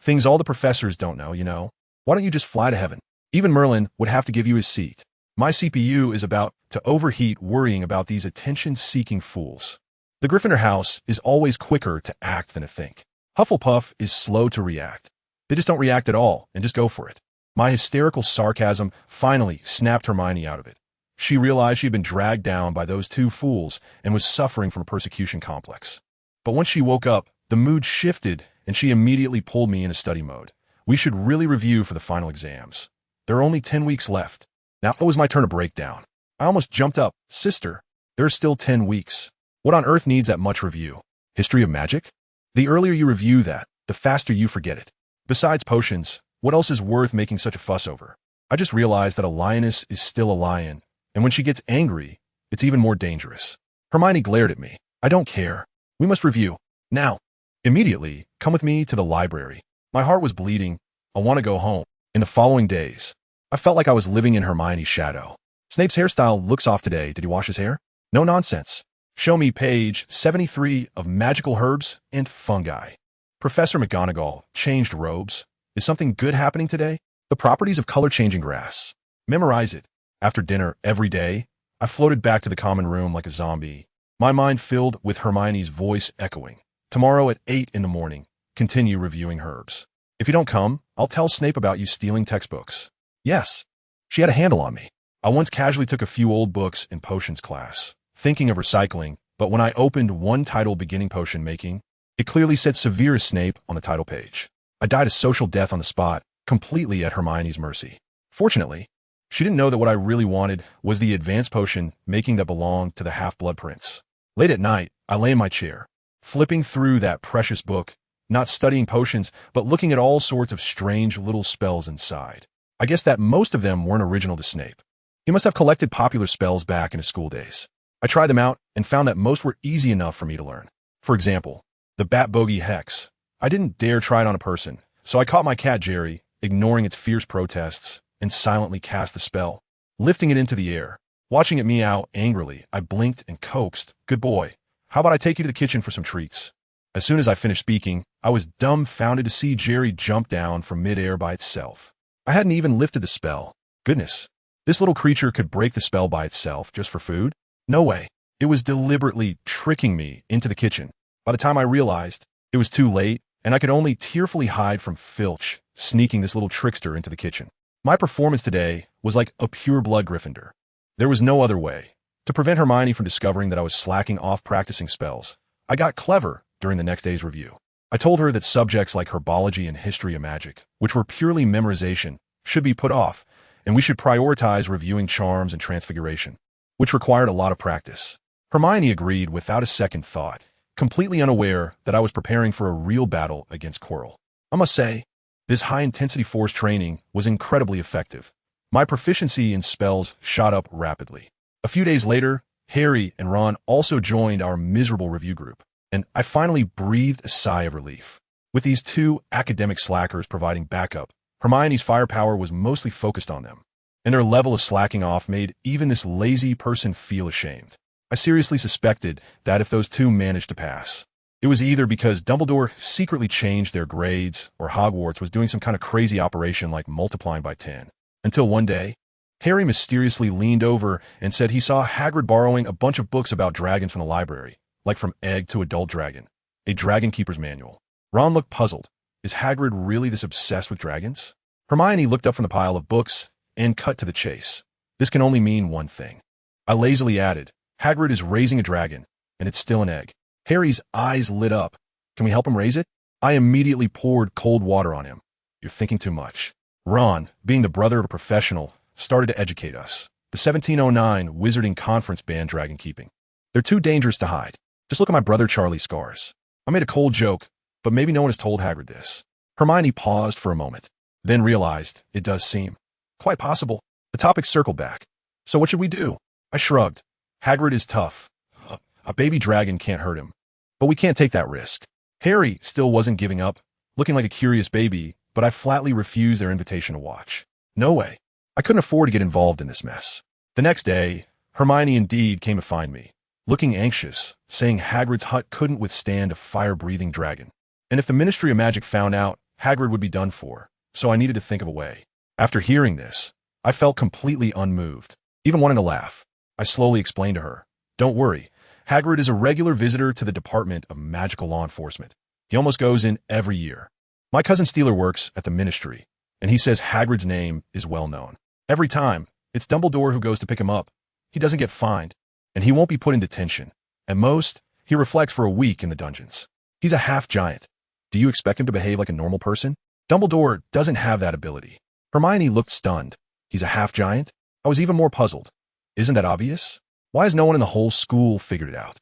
things all the professors don't know, Why don't you just fly to heaven? Even Merlin would have to give you his seat. My CPU is about to overheat worrying about these attention-seeking fools. The Gryffindor house is always quicker to act than to think. Hufflepuff is slow to react. They just don't react at all and just go for it. My hysterical sarcasm finally snapped Hermione out of it. She realized she had been dragged down by those 2 fools and was suffering from a persecution complex. But once she woke up, the mood shifted and she immediately pulled me into study mode. We should really review for the final exams. There are only 10 weeks left. Now it was my turn to break down. I almost jumped up. Sister, there are still 10 weeks. What on earth needs that much review? History of magic? The earlier you review that, the faster you forget it. Besides potions, what else is worth making such a fuss over? I just realized that a lioness is still a lion, and when she gets angry, it's even more dangerous. Hermione glared at me. I don't care. We must review. Now. Immediately, come with me to the library. My heart was bleeding. I want to go home. In the following days, I felt like I was living in Hermione's shadow. Snape's hairstyle looks off today. Did he wash his hair? No nonsense. Show me page 73 of Magical Herbs and Fungi. Professor McGonagall changed robes. Is something good happening today? The properties of color-changing grass. Memorize it. After dinner every day, I floated back to the common room like a zombie, my mind filled with Hermione's voice echoing. Tomorrow at 8 in the morning, continue reviewing herbs. If you don't come, I'll tell Snape about you stealing textbooks. Yes, she had a handle on me. I once casually took a few old books in potions class, thinking of recycling, But when I opened one title beginning potion making, it clearly said Severe Snape on the title page. I died a social death on the spot, completely at Hermione's mercy. Fortunately, she didn't know that what I really wanted was the advanced potion making that belonged to the Half-Blood Prince. Late at night, I lay in my chair, flipping through that precious book, not studying potions, but looking at all sorts of strange little spells inside. I guess that most of them weren't original to Snape. He must have collected popular spells back in his school days. I tried them out and found that most were easy enough for me to learn. For example, the Bat Bogey Hex. I didn't dare try it on a person, so I caught my cat Jerry, ignoring its fierce protests, and silently cast the spell, lifting it into the air. Watching it meow angrily, I blinked and coaxed, "Good boy. How about I take you to the kitchen for some treats?" As soon as I finished speaking, I was dumbfounded to see Jerry jump down from midair by itself. I hadn't even lifted the spell. Goodness, this little creature could break the spell by itself just for food? No way. It was deliberately tricking me into the kitchen. By the time I realized, it was too late, and I could only tearfully hide from Filch, sneaking this little trickster into the kitchen. My performance today was like a pure-blood Gryffindor. There was no other way. To prevent Hermione from discovering that I was slacking off practicing spells, I got clever during the next day's review. I told her that subjects like herbology and history of magic, which were purely memorization, should be put off, and we should prioritize reviewing charms and transfiguration, which required a lot of practice. Hermione agreed without a second thought, completely unaware that I was preparing for a real battle against Quirrell. I must say, this high-intensity force training was incredibly effective. My proficiency in spells shot up rapidly. A few days later, Harry and Ron also joined our miserable review group, and I finally breathed a sigh of relief. With these two academic slackers providing backup, Hermione's firepower was mostly focused on them, and their level of slacking off made even this lazy person feel ashamed. I seriously suspected that if those two managed to pass, it was either because Dumbledore secretly changed their grades or Hogwarts was doing some kind of crazy operation like multiplying by 10. Until one day, Harry mysteriously leaned over and said he saw Hagrid borrowing a bunch of books about dragons from the library, like From Egg to Adult Dragon, a Dragon Keeper's Manual. Ron looked puzzled. Is Hagrid really this obsessed with dragons? Hermione looked up from the pile of books and cut to the chase. This can only mean one thing. I lazily added, Hagrid is raising a dragon, and it's still an egg. Harry's eyes lit up. Can we help him raise it? I immediately poured cold water on him. You're thinking too much. Ron, being the brother of a professional, started to educate us. The 1709 Wizarding Conference banned dragon keeping. They're too dangerous to hide. Just look at my brother Charlie's scars. I made a cold joke, but maybe no one has told Hagrid this. Hermione paused for a moment, then realized it does seem quite possible. The topic circled back. So what should we do? I shrugged. Hagrid is tough. A baby dragon can't hurt him. But we can't take that risk. Harry still wasn't giving up, looking like a curious baby, but I flatly refused their invitation to watch. No way. I couldn't afford to get involved in this mess. The next day, Hermione indeed came to find me, looking anxious, saying Hagrid's hut couldn't withstand a fire-breathing dragon. And if the Ministry of Magic found out, Hagrid would be done for, so I needed to think of a way. After hearing this, I felt completely unmoved, even wanting to laugh. I slowly explained to her, don't worry, Hagrid is a regular visitor to the Department of Magical Law Enforcement. He almost goes in every year. My cousin Steeler works at the Ministry, and he says Hagrid's name is well known. Every time, it's Dumbledore who goes to pick him up. He doesn't get fined, and he won't be put in detention. At most, he reflects for a week in the dungeons. He's a half-giant. Do you expect him to behave like a normal person? Dumbledore doesn't have that ability. Hermione looked stunned. He's a half-giant? I was even more puzzled. Isn't that obvious? Why has no one in the whole school figured it out?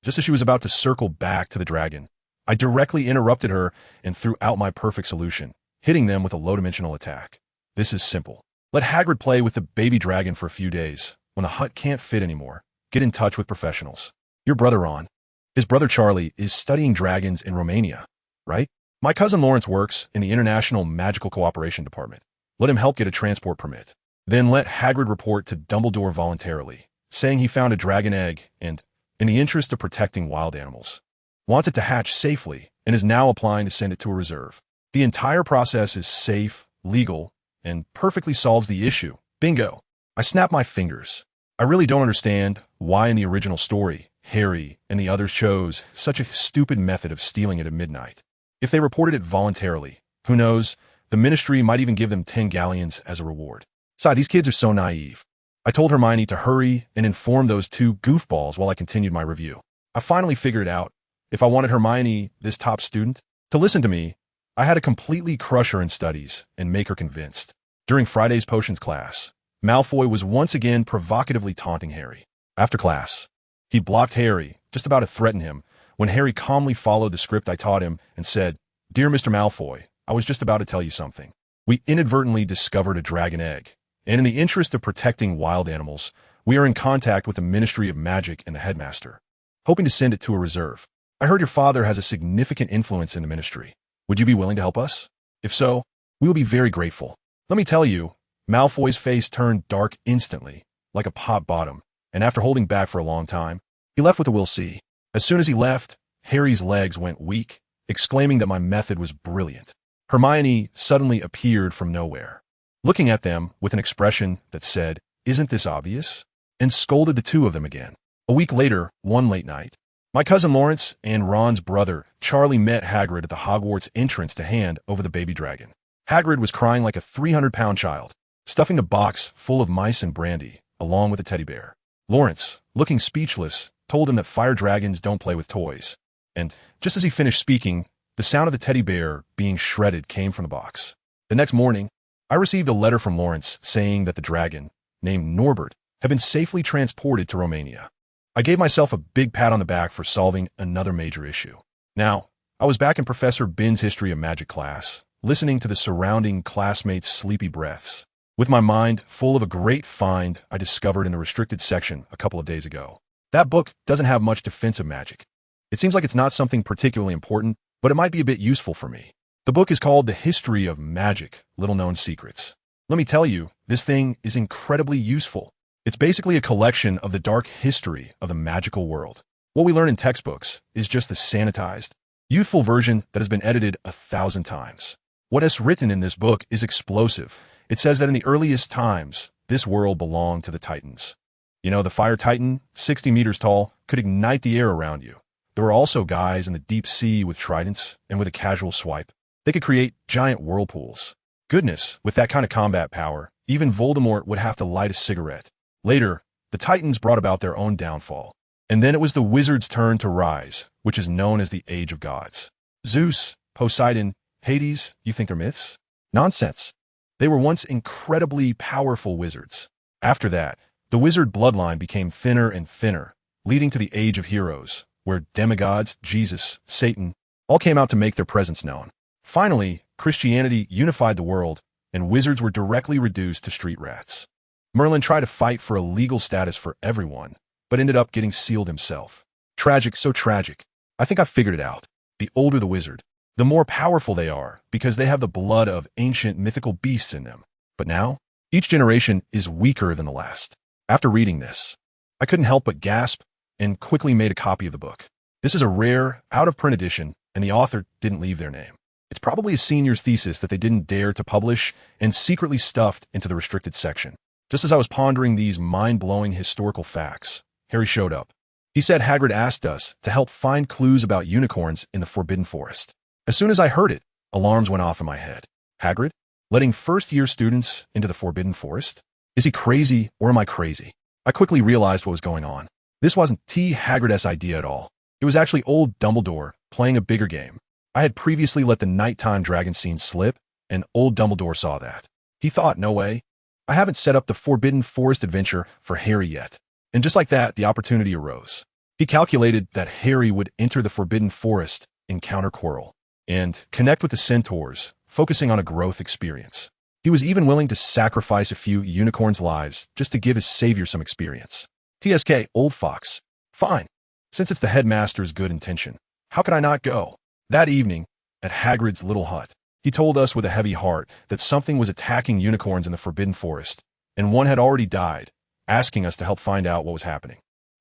Just as she was about to circle back to the dragon, I directly interrupted her and threw out my perfect solution, hitting them with a low-dimensional attack. This is simple. Let Hagrid play with the baby dragon for a few days. When the hut can't fit anymore, get in touch with professionals. Your brother Ron, his brother Charlie, is studying dragons in Romania, right? My cousin Lawrence works in the International Magical Cooperation Department. Let him help get a transport permit. Then let Hagrid report to Dumbledore voluntarily, saying he found a dragon egg and, in the interest of protecting wild animals, wants it to hatch safely and is now applying to send it to a reserve. The entire process is safe, legal, and perfectly solves the issue. Bingo. I snap my fingers. I really don't understand why in the original story, Harry and the others chose such a stupid method of stealing it at midnight. If they reported it voluntarily, who knows, the Ministry might even give them 10 galleons as a reward. Besides, these kids are so naive. I told Hermione to hurry and inform those two goofballs while I continued my review. I finally figured it out. If I wanted Hermione, this top student, to listen to me, I had to completely crush her in studies and make her convinced. During Friday's potions class, Malfoy was once again provocatively taunting Harry. After class, he blocked Harry, just about to threaten him, when Harry calmly followed the script I taught him and said, "Dear Mr. Malfoy, I was just about to tell you something. We inadvertently discovered a dragon egg, and in the interest of protecting wild animals, we are in contact with the Ministry of Magic and the headmaster, hoping to send it to a reserve. I heard your father has a significant influence in the ministry. Would you be willing to help us? If so, we will be very grateful." Let me tell you, Malfoy's face turned dark instantly, like a pot bottom, and after holding back for a long time, he left with a "we'll see." As soon as he left, Harry's legs went weak, exclaiming that my method was brilliant. Hermione suddenly appeared from nowhere, looking at them with an expression that said, "Isn't this obvious?" and scolded the two of them again. A week later, one late night, my cousin Lawrence and Ron's brother, Charlie, met Hagrid at the Hogwarts entrance to hand over the baby dragon. Hagrid was crying like a 300-pound child, stuffing the box full of mice and brandy, along with a teddy bear. Lawrence, looking speechless, told him that fire dragons don't play with toys. And just as he finished speaking, the sound of the teddy bear being shredded came from the box. The next morning, I received a letter from Lawrence saying that the dragon, named Norbert, had been safely transported to Romania. I gave myself a big pat on the back for solving another major issue. Now, I was back in Professor Bin's History of Magic class, listening to the surrounding classmates' sleepy breaths, with my mind full of a great find I discovered in the restricted section a couple of days ago. That book doesn't have much defensive magic. It seems like it's not something particularly important, but it might be a bit useful for me. The book is called The History of Magic, Little Known Secrets. Let me tell you, this thing is incredibly useful. It's basically a collection of the dark history of the magical world. What we learn in textbooks is just the sanitized, youthful version that has been edited 1,000 times. What is written in this book is explosive. It says that in the earliest times, this world belonged to the Titans. You know, the fire titan, 60 meters tall, could ignite the air around you. There were also guys in the deep sea with tridents and with a casual swipe. They could create giant whirlpools. Goodness, with that kind of combat power, even Voldemort would have to light a cigarette. Later, the Titans brought about their own downfall. And then it was the wizards' turn to rise, which is known as the Age of Gods. Zeus, Poseidon, Hades, you think they're myths? Nonsense. They were once incredibly powerful wizards. After that, the wizard bloodline became thinner and thinner, leading to the Age of Heroes, where demigods, Jesus, Satan, all came out to make their presence known. Finally, Christianity unified the world, and wizards were directly reduced to street rats. Merlin tried to fight for a legal status for everyone, but ended up getting sealed himself. Tragic, so tragic. I think I figured it out. The older the wizard, the more powerful they are, because they have the blood of ancient mythical beasts in them. But now, each generation is weaker than the last. After reading this, I couldn't help but gasp and quickly made a copy of the book. This is a rare, out-of-print edition, and the author didn't leave their name. It's probably a senior's thesis that they didn't dare to publish and secretly stuffed into the restricted section. Just as I was pondering these mind-blowing historical facts, Harry showed up. He said Hagrid asked us to help find clues about unicorns in the Forbidden Forest. As soon as I heard it, alarms went off in my head. Hagrid? Letting first-year students into the Forbidden Forest? Is he crazy, or am I crazy? I quickly realized what was going on. This wasn't Hagrid's idea at all. It was actually old Dumbledore playing a bigger game. I had previously let the nighttime dragon scene slip, and old Dumbledore saw that. He thought, no way. I haven't set up the Forbidden Forest adventure for Harry yet. And just like that, the opportunity arose. He calculated that Harry would enter the Forbidden Forest, encounter Quirrell, and connect with the centaurs, focusing on a growth experience. He was even willing to sacrifice a few unicorns' lives just to give his savior some experience. TSK, old fox. Fine. Since it's the headmaster's good intention, how could I not go? That evening, at Hagrid's little hut, he told us with a heavy heart that something was attacking unicorns in the Forbidden Forest, and one had already died, asking us to help find out what was happening.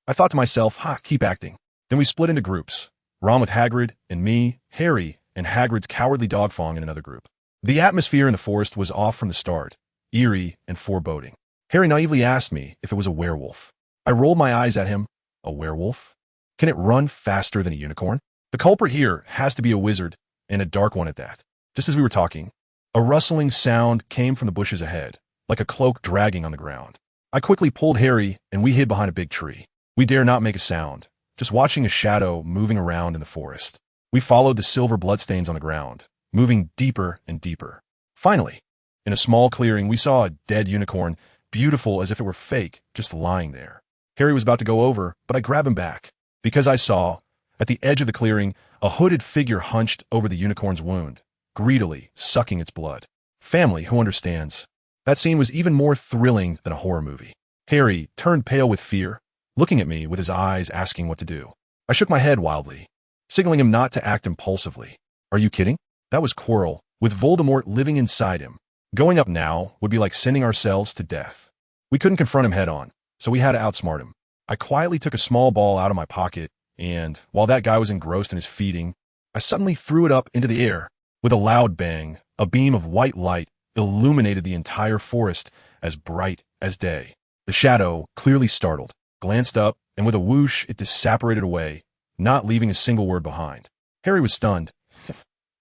I thought to myself, keep acting. Then we split into groups, Ron with Hagrid, and me, Harry, and Hagrid's cowardly dog Fong in another group. The atmosphere in the forest was off from the start, eerie and foreboding. Harry naively asked me if it was a werewolf. I rolled my eyes at him. A werewolf? Can it run faster than a unicorn? The culprit here has to be a wizard, and a dark one at that. Just as we were talking, a rustling sound came from the bushes ahead, like a cloak dragging on the ground. I quickly pulled Harry, and we hid behind a big tree. We dare not make a sound, just watching a shadow moving around in the forest. We followed the silver bloodstains on the ground, moving deeper and deeper. Finally, in a small clearing, we saw a dead unicorn, beautiful as if it were fake, just lying there. Harry was about to go over, but I grabbed him back, because I saw, at the edge of the clearing, a hooded figure hunched over the unicorn's wound, greedily sucking its blood. Family who understands. That scene was even more thrilling than a horror movie. Harry turned pale with fear, looking at me with his eyes asking what to do. I shook my head wildly, signaling him not to act impulsively. Are you kidding? That was Quirrell, with Voldemort living inside him. Going up now would be like sending ourselves to death. We couldn't confront him head on, so we had to outsmart him. I quietly took a small ball out of my pocket, and while that guy was engrossed in his feeding, I suddenly threw it up into the air. With a loud bang, a beam of white light illuminated the entire forest as bright as day. The shadow, clearly startled, glanced up, and with a whoosh, it disapparated away, not leaving a single word behind. Harry was stunned.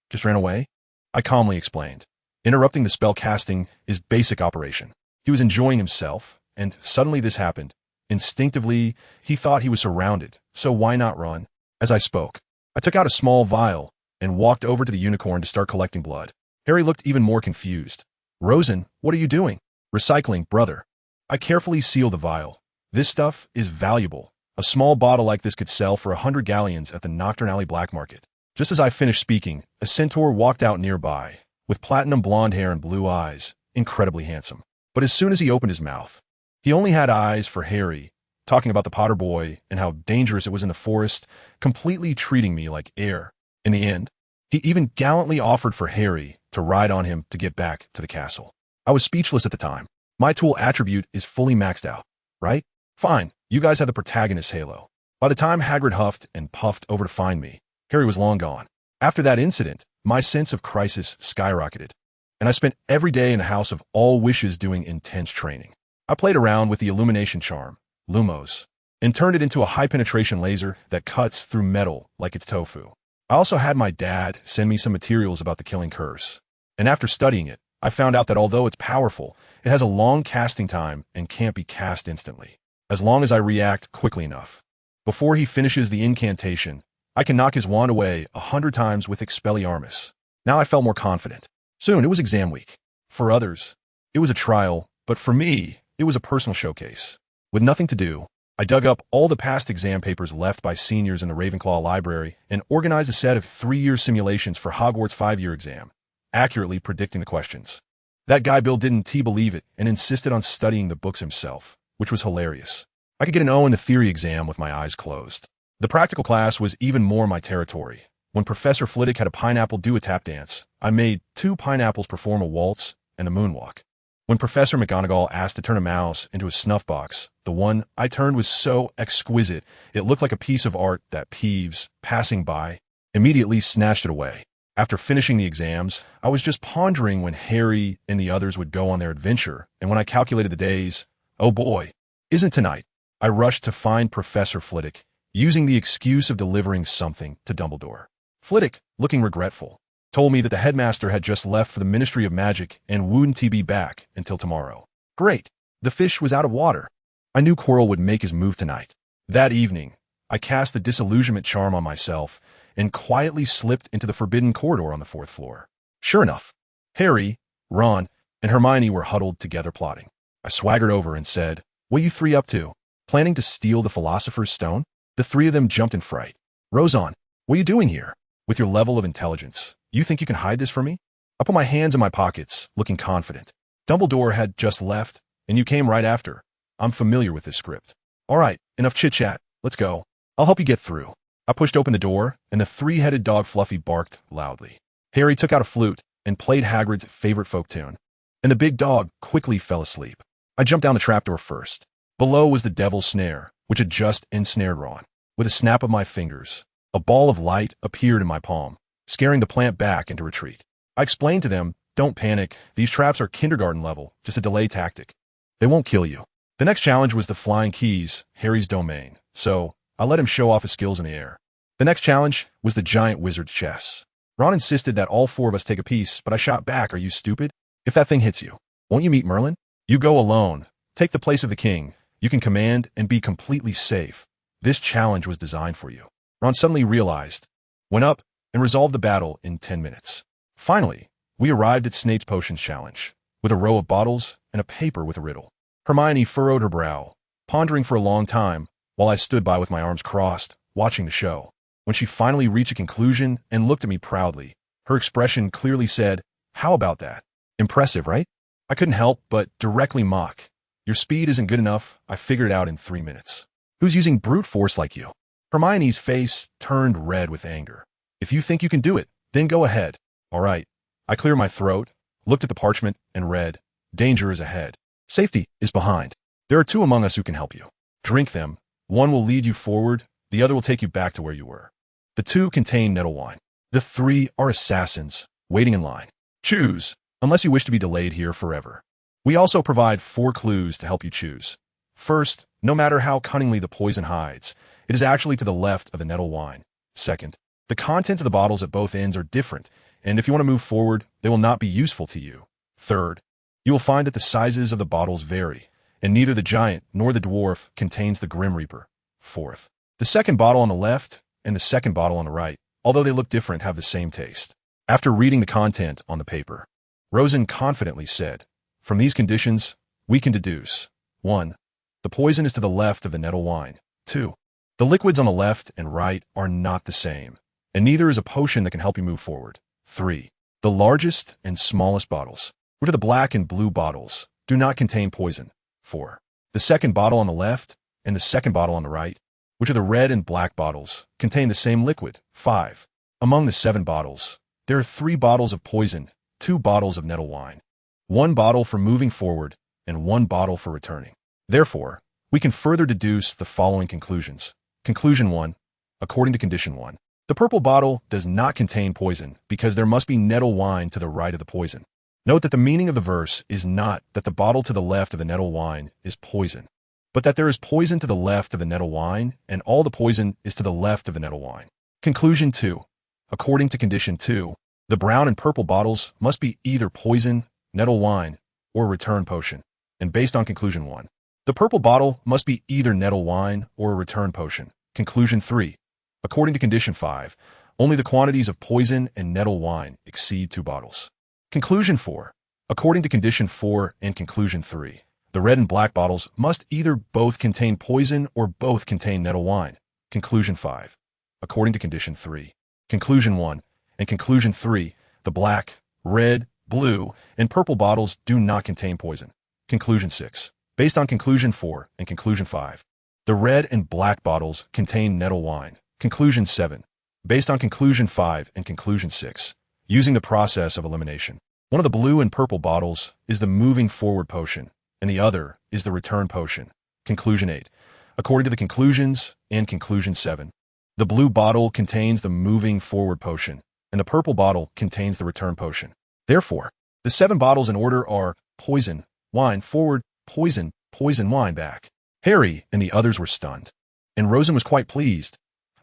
Just ran away? I calmly explained. Interrupting the spell casting is basic operation. He was enjoying himself, and suddenly this happened. Instinctively, he thought he was surrounded, so why not run? As I spoke, I took out a small vial and walked over to the unicorn to start collecting blood. Harry looked even more confused. Rosen, what are you doing? Recycling, brother. I carefully sealed the vial. This stuff is valuable. A small bottle like this could sell for 100 galleons at the Nocturne Alley black market. Just as I finished speaking, a centaur walked out nearby, with platinum blonde hair and blue eyes, incredibly handsome. But as soon as he opened his mouth, he only had eyes for Harry, talking about the Potter boy and how dangerous it was in the forest, completely treating me like air. In the end, he even gallantly offered for Harry to ride on him to get back to the castle. I was speechless at the time. My tool attribute is fully maxed out, right? Fine, you guys have the protagonist halo. By the time Hagrid huffed and puffed over to find me, Harry was long gone. After that incident, my sense of crisis skyrocketed, and I spent every day in the House of All Wishes doing intense training. I played around with the illumination charm, Lumos, and turned it into a high-penetration laser that cuts through metal like it's tofu. I also had my dad send me some materials about the killing curse, and after studying it, I found out that although it's powerful, it has a long casting time and can't be cast instantly, as long as I react quickly enough. Before he finishes the incantation, I can knock his wand away 100 times with Expelliarmus. Now I felt more confident. Soon, it was exam week. For others, it was a trial, but for me, it was a personal showcase. With nothing to do, I dug up all the past exam papers left by seniors in the Ravenclaw library and organized a set of 3-year simulations for Hogwarts' 5-year exam, accurately predicting the questions. That guy Bill didn't believe it and insisted on studying the books himself, which was hilarious. I could get an O in the theory exam with my eyes closed. The practical class was even more my territory. When Professor Flitwick had a pineapple do a tap dance, I made 2 pineapples perform a waltz and a moonwalk. When Professor McGonagall asked to turn a mouse into a snuff box, the one I turned was so exquisite it looked like a piece of art that Peeves, passing by, immediately snatched it away. After finishing the exams, I was just pondering when Harry and the others would go on their adventure, and when I calculated the days, oh boy, isn't tonight. I rushed to find Professor Flitwick, using the excuse of delivering something to Dumbledore. Flitwick, looking regretful, told me that the headmaster had just left for the Ministry of Magic and wouldn't be back until tomorrow. Great. The fish was out of water. I knew Quirrell would make his move tonight. That evening, I cast the disillusionment charm on myself and quietly slipped into the forbidden corridor on the 4th floor. Sure enough, Harry, Ron, and Hermione were huddled together plotting. I swaggered over and said, "What you 3 up to? Planning to steal the Philosopher's Stone?" The 3 of them jumped in fright. "Rosen, what are you doing here? With your level of intelligence, you think you can hide this from me?" I put my hands in my pockets, looking confident. "Dumbledore had just left, and you came right after. I'm familiar with this script. All right, enough chit-chat. Let's go. I'll help you get through." I pushed open the door, and the 3-headed dog Fluffy barked loudly. Harry took out a flute and played Hagrid's favorite folk tune, and the big dog quickly fell asleep. I jumped down the trapdoor first. Below was the devil's snare, which had just ensnared Ron. With a snap of my fingers, a ball of light appeared in my palm, scaring the plant back into retreat. I explained to them, "Don't panic, these traps are kindergarten level, just a delay tactic. They won't kill you." The next challenge was the flying keys, Harry's domain, so I let him show off his skills in the air. The next challenge was the giant wizard's chess. Ron insisted that all 4 of us take a piece, but I shot back, "Are you stupid? If that thing hits you, won't you meet Merlin? You go alone, take the place of the king, you can command and be completely safe. This challenge was designed for you. Ron suddenly realized, went up, and resolved the battle in 10 minutes. Finally, we arrived at Snape's Potions Challenge, with a row of bottles and a paper with a riddle. Hermione furrowed her brow, pondering for a long time, while I stood by with my arms crossed, watching the show. When she finally reached a conclusion and looked at me proudly, her expression clearly said, "How about that? Impressive, right?" I couldn't help but directly mock. "Your speed isn't good enough. I figured it out in 3 minutes. Who's using brute force like you?" Hermione's face turned red with anger. "If you think you can do it, then go ahead." "All right." I cleared my throat, looked at the parchment, and read, "Danger is ahead. Safety is behind. There are 2 among us who can help you. Drink them. One will lead you forward, the other will take you back to where you were. The 2 contain nettle wine. The 3 are assassins, waiting in line. Choose, unless you wish to be delayed here forever." We also provide 4 clues to help you choose. First, no matter how cunningly the poison hides, it is actually to the left of the nettle wine. Second, the contents of the bottles at both ends are different, and if you want to move forward, they will not be useful to you. Third, you will find that the sizes of the bottles vary, and neither the giant nor the dwarf contains the Grim Reaper. Fourth, the second bottle on the left and the second bottle on the right, although they look different, have the same taste. After reading the content on the paper, Rosen confidently said, "From these conditions, we can deduce 1. The poison is to the left of the nettle wine. 2. The liquids on the left and right are not the same, and neither is a potion that can help you move forward. 3. The largest and smallest bottles, which are the black and blue bottles, do not contain poison. 4. The second bottle on the left and the second bottle on the right, which are the red and black bottles, contain the same liquid. 5. Among the 7 bottles, there are 3 bottles of poison, 2 bottles of nettle wine, 1 bottle for moving forward, and 1 bottle for returning. Therefore, we can further deduce the following conclusions. Conclusion 1. According to Condition 1, the purple bottle does not contain poison because there must be nettle wine to the right of the poison. Note that the meaning of the verse is not that the bottle to the left of the nettle wine is poison, but that there is poison to the left of the nettle wine, and all the poison is to the left of the nettle wine. Conclusion 2. According to Condition 2, the brown and purple bottles must be either poison, nettle wine, or return potion. And based on Conclusion 1, the purple bottle must be either nettle wine or a return potion. Conclusion 3. According to Condition 5, only the quantities of poison and nettle wine exceed 2 bottles. Conclusion 4. According to Condition 4 and Conclusion 3, the red and black bottles must either both contain poison or both contain nettle wine. Conclusion 5. According to Condition 3, Conclusion 1, and Conclusion 3, the black, red, blue, and purple bottles do not contain poison. Conclusion 6. Based on Conclusion 4 and Conclusion 5, the red and black bottles contain nettle wine. Conclusion 7. Based on Conclusion 5 and Conclusion 6, using the process of elimination, one of the blue and purple bottles is the moving forward potion, and the other is the return potion. Conclusion 8. According to the conclusions and Conclusion 7, the blue bottle contains the moving forward potion, and the purple bottle contains the return potion. Therefore, the 7 bottles in order are poison, wine forward, poison, poison, wine back. Harry and the others were stunned, and Rosen was quite pleased.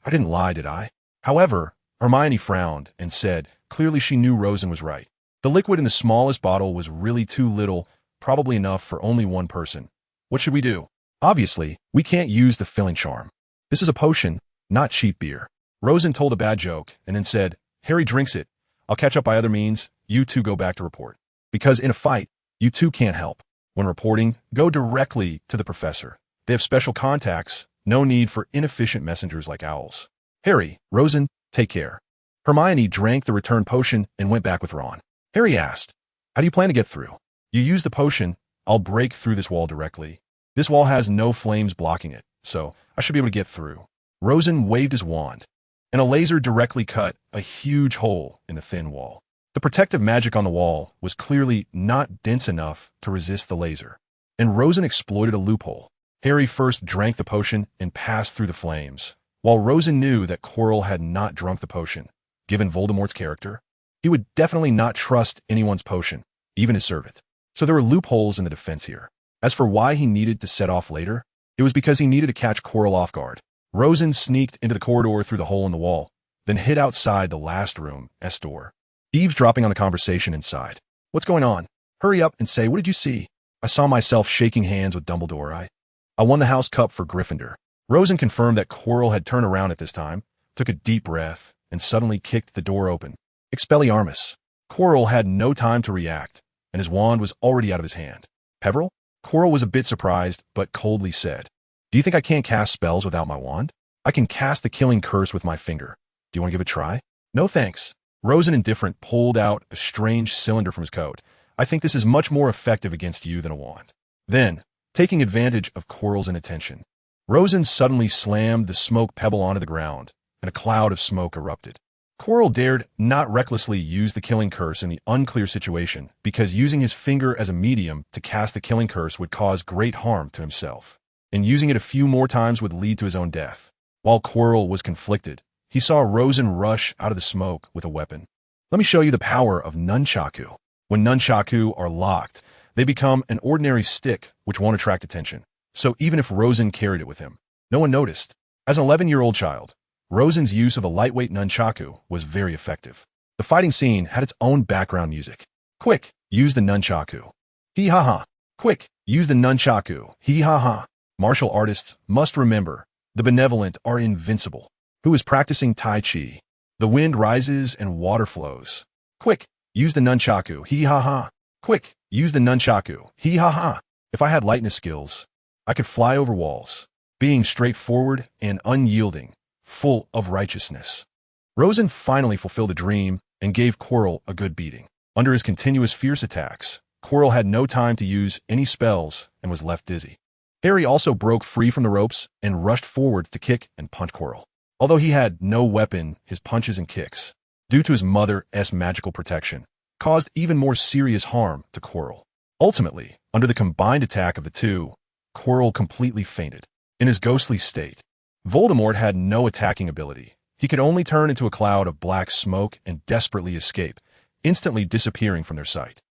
I didn't lie, did I? However, Hermione frowned and said, clearly she knew Rosen was right. The liquid in the smallest bottle was really too little, probably enough for only one person. What should we do? Obviously, we can't use the filling charm. This is a potion, not cheap beer. Rosen told a bad joke and then said, Harry drinks it. I'll catch up by other means. You 2 go back to report. Because in a fight, you 2 can't help. When reporting, go directly to the professor. They have special contacts, no need for inefficient messengers like owls. Harry, Rosen, take care. Hermione drank the return potion and went back with Ron. Harry asked, how do you plan to get through? You use the potion, I'll break through this wall directly. This wall has no flames blocking it, so I should be able to get through. Rosen waved his wand, and a laser directly cut a huge hole in the thin wall. The protective magic on the wall was clearly not dense enough to resist the laser, and Rosen exploited a loophole. Harry first drank the potion and passed through the flames. While Rosen knew that Quirrell had not drunk the potion, given Voldemort's character, he would definitely not trust anyone's potion, even his servant. So there were loopholes in the defense here. As for why he needed to set off later, it was because he needed to catch Quirrell off guard. Rosen sneaked into the corridor through the hole in the wall, then hid outside the last room, S door, eavesdropping on the conversation inside. What's going on? Hurry up and say, what did you see? I saw myself shaking hands with Dumbledore. I won the House Cup for Gryffindor. Rosen confirmed that Quirrell had turned around at this time, took a deep breath, and suddenly kicked the door open. Expelliarmus. Quirrell had no time to react, and his wand was already out of his hand. Peveril? Quirrell was a bit surprised, but coldly said, "Do you think I can't cast spells without my wand? I can cast the killing curse with my finger. Do you want to give it a try?" "No thanks." Rosen, indifferent, pulled out a strange cylinder from his coat. "I think this is much more effective against you than a wand." Then, taking advantage of Quirrell's inattention, Rosen suddenly slammed the smoke pebble onto the ground, and a cloud of smoke erupted. Quirrell dared not recklessly use the killing curse in the unclear situation because using his finger as a medium to cast the killing curse would cause great harm to himself, and using it a few more times would lead to his own death. While Quirrell was conflicted, he saw Rosen rush out of the smoke with a weapon. Let me show you the power of nunchaku. When nunchaku are locked, they become an ordinary stick which won't attract attention. So even if Rosen carried it with him, no one noticed. As an 11-year-old child, Rosen's use of a lightweight nunchaku was very effective. The fighting scene had its own background music. Quick, use the nunchaku. Hee-ha-ha. Quick, use the nunchaku. Hee-ha-ha. Martial artists must remember, the benevolent are invincible. Who is practicing Tai Chi? The wind rises and water flows. Quick, use the nunchaku. Hee-ha-ha. Quick, use the nunchaku. Hee-ha-ha. If I had lightness skills, I could fly over walls, being straightforward and unyielding, full of righteousness. Rosen finally fulfilled a dream and gave Quirrell a good beating. Under his continuous fierce attacks, Quirrell had no time to use any spells and was left dizzy. Harry also broke free from the ropes and rushed forward to kick and punch Quirrell. Although he had no weapon, his punches and kicks, due to his mother's magical protection, caused even more serious harm to Quirrell. Ultimately, under the combined attack of the two, Quirrell completely fainted. In his ghostly state, Voldemort had no attacking ability. He could only turn into a cloud of black smoke and desperately escape, instantly disappearing from their sight.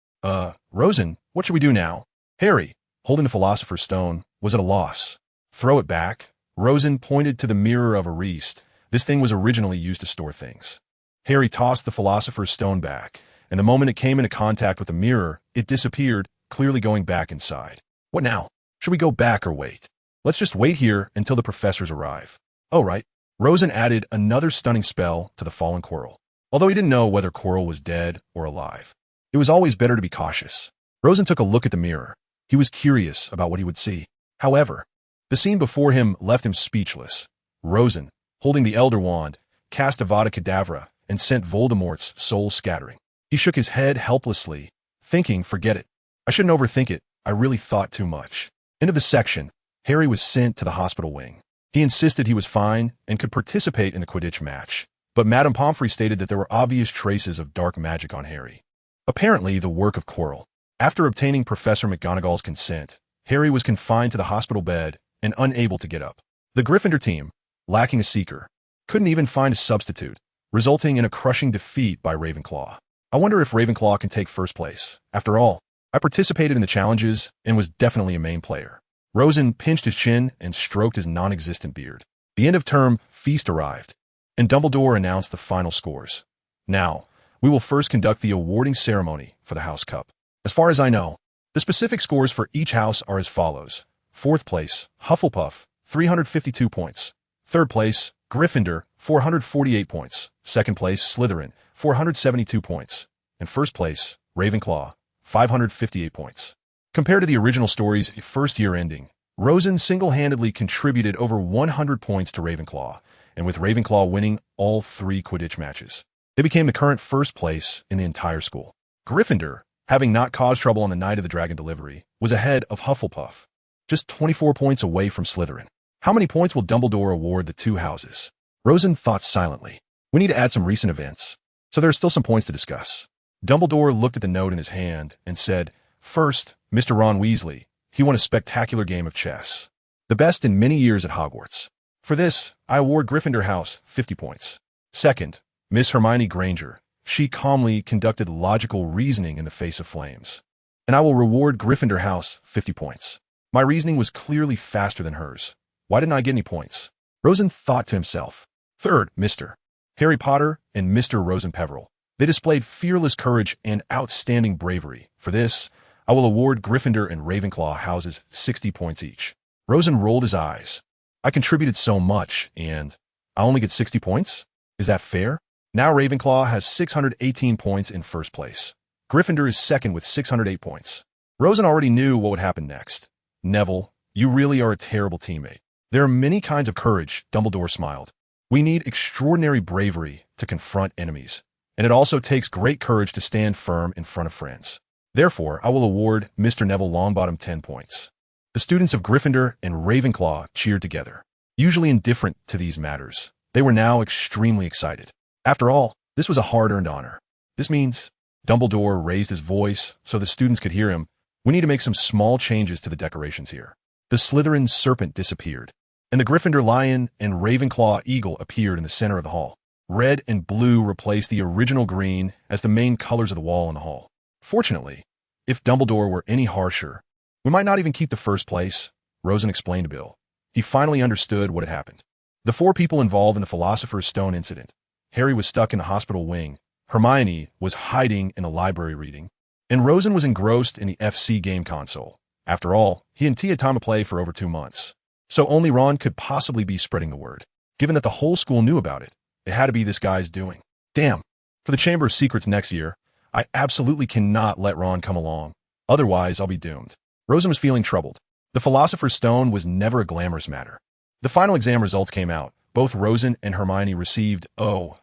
Rosen, what should we do now?" Harry, holding the Philosopher's Stone, was at a loss. "Throw it back." Rosen pointed to the mirror of Ariste. This thing was originally used to store things. Harry tossed the Philosopher's Stone back, and the moment it came into contact with the mirror, it disappeared, clearly going back inside. "What now? Should we go back or wait?" "Let's just wait here until the professors arrive." "Oh, right." Rosen added another stunning spell to the fallen Quirrell. Although he didn't know whether Quirrell was dead or alive, it was always better to be cautious. Rosen took a look at the mirror. He was curious about what he would see. However, the scene before him left him speechless. Rosen, holding the Elder Wand, cast Avada Kedavra and sent Voldemort's soul scattering. He shook his head helplessly, thinking, "Forget it. I shouldn't overthink it. I really thought too much." End of the section. Harry was sent to the hospital wing. He insisted he was fine and could participate in the Quidditch match, but Madame Pomfrey stated that there were obvious traces of dark magic on Harry. Apparently the work of Quirrell. After obtaining Professor McGonagall's consent, Harry was confined to the hospital bed and unable to get up. The Gryffindor team, lacking a seeker, couldn't even find a substitute, resulting in a crushing defeat by Ravenclaw. I wonder if Ravenclaw can take first place. After all, I participated in the challenges and was definitely a main player. Rosen pinched his chin and stroked his non-existent beard. The end of term feast arrived, and Dumbledore announced the final scores. "Now, we will first conduct the awarding ceremony for the House Cup. As far as I know, the specific scores for each house are as follows. 4th place, Hufflepuff, 352 points. 3rd place, Gryffindor, 448 points. 2nd place, Slytherin, 472 points. And 1st place, Ravenclaw, 558 points. Compared to the original story's first-year ending, Rosen single-handedly contributed over 100 points to Ravenclaw, and with Ravenclaw winning all 3 Quidditch matches, they became the current first place in the entire school. Gryffindor, having not caused trouble on the night of the dragon delivery, was ahead of Hufflepuff, just 24 points away from Slytherin. How many points will Dumbledore award the two houses? Rosen thought silently. We need to add some recent events, so there are still some points to discuss. Dumbledore looked at the note in his hand and said, "First, Mr. Ron Weasley. He won a spectacular game of chess, the best in many years at Hogwarts. For this, I award Gryffindor House 50 points. Second, Miss Hermione Granger. She calmly conducted logical reasoning in the face of flames. And I will reward Gryffindor House 50 points. My reasoning was clearly faster than hers. Why didn't I get any points?" Rosen thought to himself. Third, Mr. Harry Potter and Mr. Rosen Peveril. They displayed fearless courage and outstanding bravery. For this, I will award Gryffindor and Ravenclaw houses 60 points each. Rosen rolled his eyes. I contributed so much, and I only get 60 points? Is that fair? Now Ravenclaw has 618 points in first place. Gryffindor is second with 608 points. Rosen already knew what would happen next. Neville, you really are a terrible teammate. There are many kinds of courage, Dumbledore smiled. We need extraordinary bravery to confront enemies, and it also takes great courage to stand firm in front of friends. Therefore, I will award Mr. Neville Longbottom 10 points. The students of Gryffindor and Ravenclaw cheered together. Usually indifferent to these matters, they were now extremely excited. After all, this was a hard-earned honor. This means, Dumbledore raised his voice so the students could hear him, we need to make some small changes to the decorations here. The Slytherin serpent disappeared, and the Gryffindor lion and Ravenclaw eagle appeared in the center of the hall. Red and blue replaced the original green as the main colors of the wall in the hall. Fortunately, if Dumbledore were any harsher, we might not even keep the first place, Rosen explained to Bill. He finally understood what had happened. The 4 people involved in the Philosopher's Stone incident. Harry was stuck in the hospital wing, Hermione was hiding in the library reading, and Rosen was engrossed in the FC game console. After all, he and T had time to play for over 2 months. So only Ron could possibly be spreading the word. Given that the whole school knew about it, it had to be this guy's doing. Damn. For the Chamber of Secrets next year, I absolutely cannot let Ron come along. Otherwise, I'll be doomed. Rosen was feeling troubled. The Philosopher's Stone was never a glamorous matter. The final exam results came out. Both Rosen and Hermione received,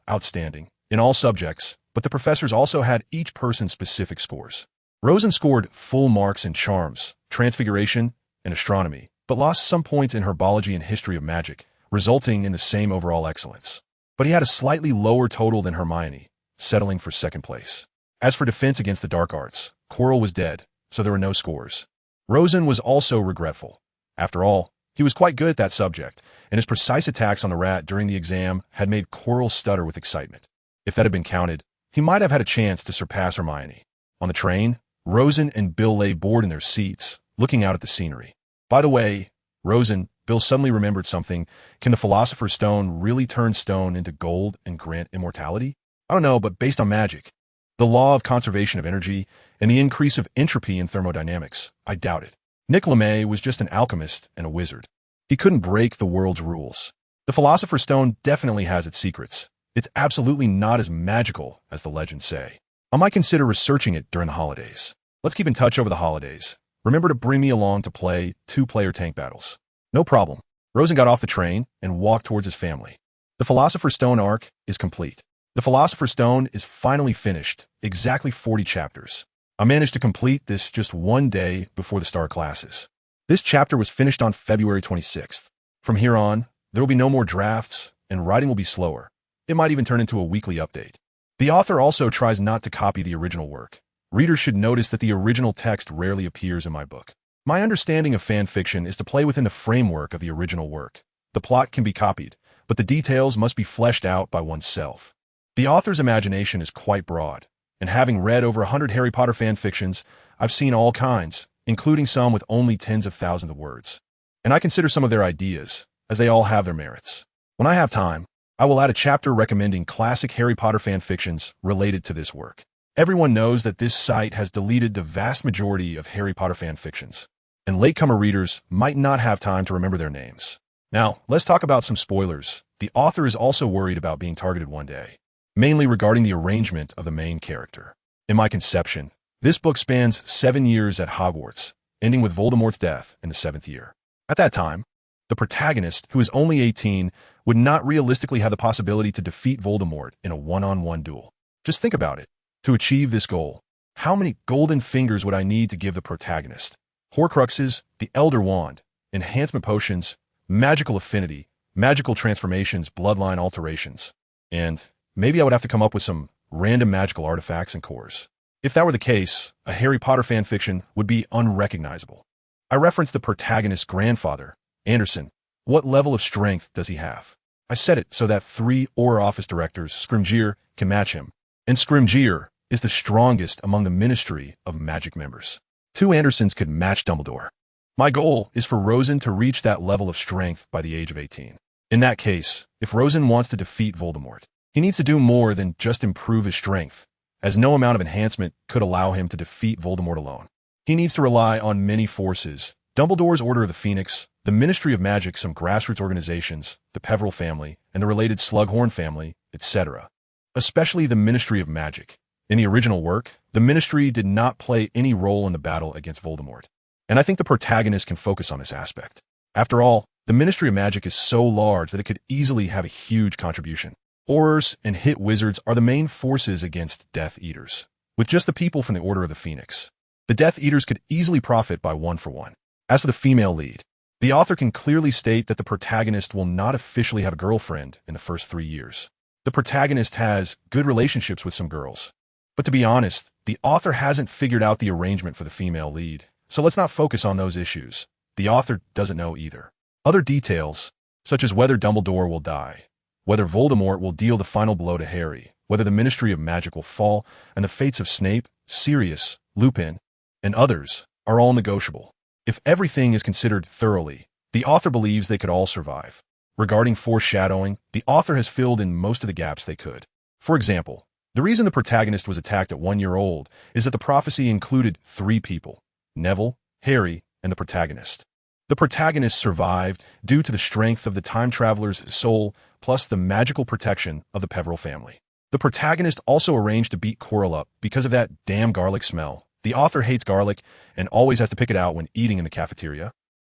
outstanding, in all subjects, but the professors also had each person's specific scores. Rosen scored full marks in charms, transfiguration, and astronomy, but lost some points in herbology and history of magic, resulting in the same overall excellence. But he had a slightly lower total than Hermione, settling for second place. As for defense against the dark arts, Quirrell was dead, so there were no scores. Rosen was also regretful. After all, he was quite good at that subject, and his precise attacks on the rat during the exam had made Quirrell stutter with excitement. If that had been counted, he might have had a chance to surpass Hermione. On the train, Rosen and Bill lay bored in their seats, looking out at the scenery. By the way, Rosen, Bill suddenly remembered something. Can the Philosopher's Stone really turn stone into gold and grant immortality? I don't know, but based on magic, the law of conservation of energy, and the increase of entropy in thermodynamics, I doubt it. Nick LeMay was just an alchemist and a wizard. He couldn't break the world's rules. The Philosopher's Stone definitely has its secrets. It's absolutely not as magical as the legends say. I might consider researching it during the holidays. Let's keep in touch over the holidays. Remember to bring me along to play 2-player tank battles. No problem. Rosen got off the train and walked towards his family. The Philosopher's Stone arc is complete. The Philosopher's Stone is finally finished, exactly 40 chapters. I managed to complete this just one day before the start classes. This chapter was finished on February 26th. From here on, there will be no more drafts, and writing will be slower. It might even turn into a weekly update. The author also tries not to copy the original work. Readers should notice that the original text rarely appears in my book. My understanding of fan fiction is to play within the framework of the original work. The plot can be copied, but the details must be fleshed out by oneself. The author's imagination is quite broad, and having read over 100 Harry Potter fan fictions, I've seen all kinds, including some with only tens of thousands of words. And I consider some of their ideas, as they all have their merits. When I have time, I will add a chapter recommending classic Harry Potter fan fictions related to this work. Everyone knows that this site has deleted the vast majority of Harry Potter fan fictions, and latecomer readers might not have time to remember their names. Now, let's talk about some spoilers. The author is also worried about being targeted one day, mainly regarding the arrangement of the main character. In my conception, this book spans 7 years at Hogwarts, ending with Voldemort's death in the 7th year. At that time, the protagonist, who is only 18, would not realistically have the possibility to defeat Voldemort in a one-on-one duel. Just think about it. To achieve this goal, how many golden fingers would I need to give the protagonist? Horcruxes, the Elder Wand, enhancement potions, magical affinity, magical transformations, bloodline alterations, and maybe I would have to come up with some random magical artifacts and cores. If that were the case, a Harry Potter fanfiction would be unrecognizable. I referenced the protagonist's grandfather, Anderson. What level of strength does he have? I said it so that 3 Auror office directors, Scrimgeour, can match him. And Scrimgeour is the strongest among the Ministry of Magic members. 2 Andersons could match Dumbledore. My goal is for Rosen to reach that level of strength by the age of 18. In that case, if Rosen wants to defeat Voldemort, he needs to do more than just improve his strength, as no amount of enhancement could allow him to defeat Voldemort alone. He needs to rely on many forces: Dumbledore's Order of the Phoenix, The Ministry of Magic, some grassroots organizations, the Peveril family, and the related Slughorn family, etc. Especially the Ministry of Magic. In the original work, the Ministry did not play any role in the battle against Voldemort. And I think the protagonist can focus on this aspect. After all, the Ministry of Magic is so large that it could easily have a huge contribution. Aurors and hit wizards are the main forces against Death Eaters, with just the people from the Order of the Phoenix. The Death Eaters could easily profit by 1-for-1. As for the female lead, the author can clearly state that the protagonist will not officially have a girlfriend in the first 3 years. The protagonist has good relationships with some girls. But to be honest, the author hasn't figured out the arrangement for the female lead, so let's not focus on those issues. The author doesn't know either. Other details, such as whether Dumbledore will die, whether Voldemort will deal the final blow to Harry, whether the Ministry of Magic will fall, and the fates of Snape, Sirius, Lupin, and others are all negotiable. If everything is considered thoroughly, the author believes they could all survive. Regarding foreshadowing, the author has filled in most of the gaps they could. For example, the reason the protagonist was attacked at 1 year old is that the prophecy included 3 people: Neville, Harry, and the protagonist. The protagonist survived due to the strength of the time traveler's soul plus the magical protection of the Peveril family. The protagonist also arranged to beat Quirrell up because of that damn garlic smell. The author hates garlic and always has to pick it out when eating in the cafeteria.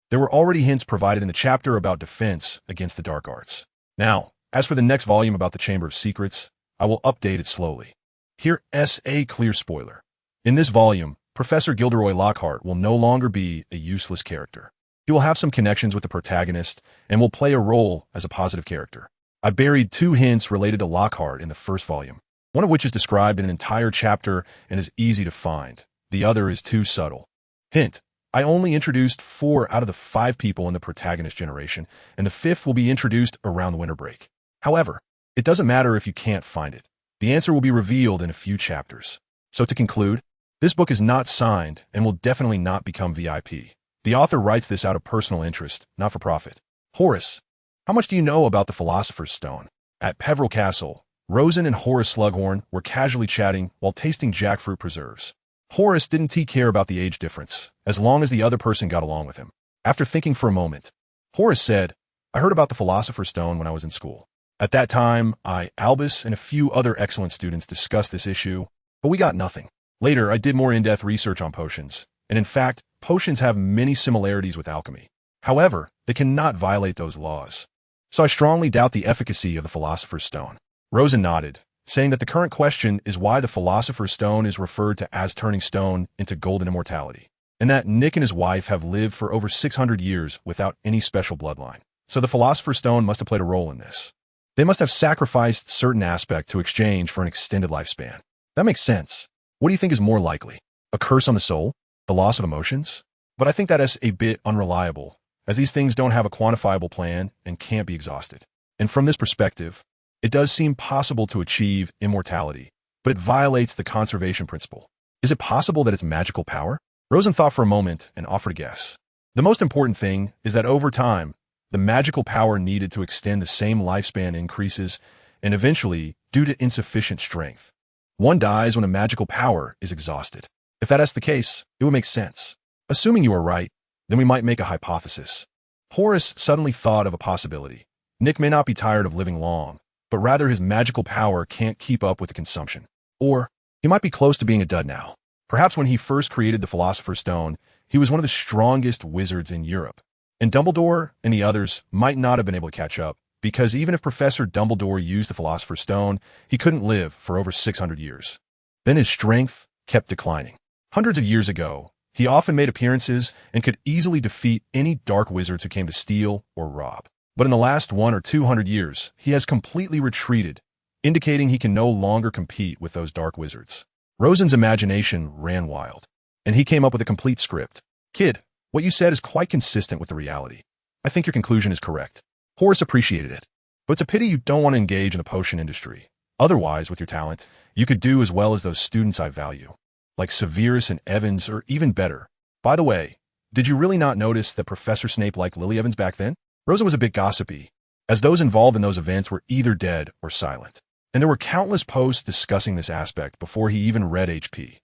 There were already hints provided in the chapter about defense against the dark arts. Now, as for the next volume about the Chamber of Secrets, I will update it slowly. Here's a clear spoiler. In this volume, Professor Gilderoy Lockhart will no longer be a useless character. He will have some connections with the protagonist and will play a role as a positive character. I buried 2 hints related to Lockhart in the first volume, one of which is described in an entire chapter and is easy to find. The other is too subtle. Hint: I only introduced 4 out of the 5 people in the protagonist generation, and the 5th will be introduced around the winter break. However, it doesn't matter if you can't find it. The answer will be revealed in a few chapters. So to conclude, this book is not signed and will definitely not become VIP. The author writes this out of personal interest, not for profit. Horace, how much do you know about the Philosopher's Stone? At Peveril Castle, Rosen and Horace Slughorn were casually chatting while tasting jackfruit preserves. Horace didn't care about the age difference, as long as the other person got along with him. After thinking for a moment, Horace said, I heard about the Philosopher's Stone when I was in school. At that time, Albus, and a few other excellent students discussed this issue, but we got nothing. Later, I did more in-depth research on potions, and in fact, potions have many similarities with alchemy. However, they cannot violate those laws. So I strongly doubt the efficacy of the Philosopher's Stone. Rosen nodded, saying that the current question is why the Philosopher's Stone is referred to as turning stone into golden immortality, and that Nick and his wife have lived for over 600 years without any special bloodline. So the Philosopher's Stone must have played a role in this. They must have sacrificed certain aspect to exchange for an extended lifespan. That makes sense. What do you think is more likely? A curse on the soul? The loss of emotions? But I think that is a bit unreliable, as these things don't have a quantifiable plan and can't be exhausted. And from this perspective, it does seem possible to achieve immortality, but it violates the conservation principle. Is it possible that it's magical power? Rosen thought for a moment and offered a guess. The most important thing is that over time, the magical power needed to extend the same lifespan increases, and eventually, due to insufficient strength, one dies when a magical power is exhausted. If that is the case, it would make sense. Assuming you are right, then we might make a hypothesis. Horace suddenly thought of a possibility. Nick may not be tired of living long, but rather his magical power can't keep up with the consumption. Or, he might be close to being a dud now. Perhaps when he first created the Philosopher's Stone, he was one of the strongest wizards in Europe. And Dumbledore and the others might not have been able to catch up, because even if Professor Dumbledore used the Philosopher's Stone, he couldn't live for over 600 years. Then his strength kept declining. Hundreds of years ago, he often made appearances and could easily defeat any dark wizards who came to steal or rob. But in the last 100 or 200 years, he has completely retreated, indicating he can no longer compete with those dark wizards. Rosen's imagination ran wild, and he came up with a complete script. Kid, what you said is quite consistent with the reality. I think your conclusion is correct. Horace appreciated it, but it's a pity you don't want to engage in the potion industry. Otherwise, with your talent, you could do as well as those students I value, like Severus and Evans, or even better. By the way, did you really not notice that Professor Snape liked Lily Evans back then? Rosen was a bit gossipy, as those involved in those events were either dead or silent. And there were countless posts discussing this aspect before he even read HP.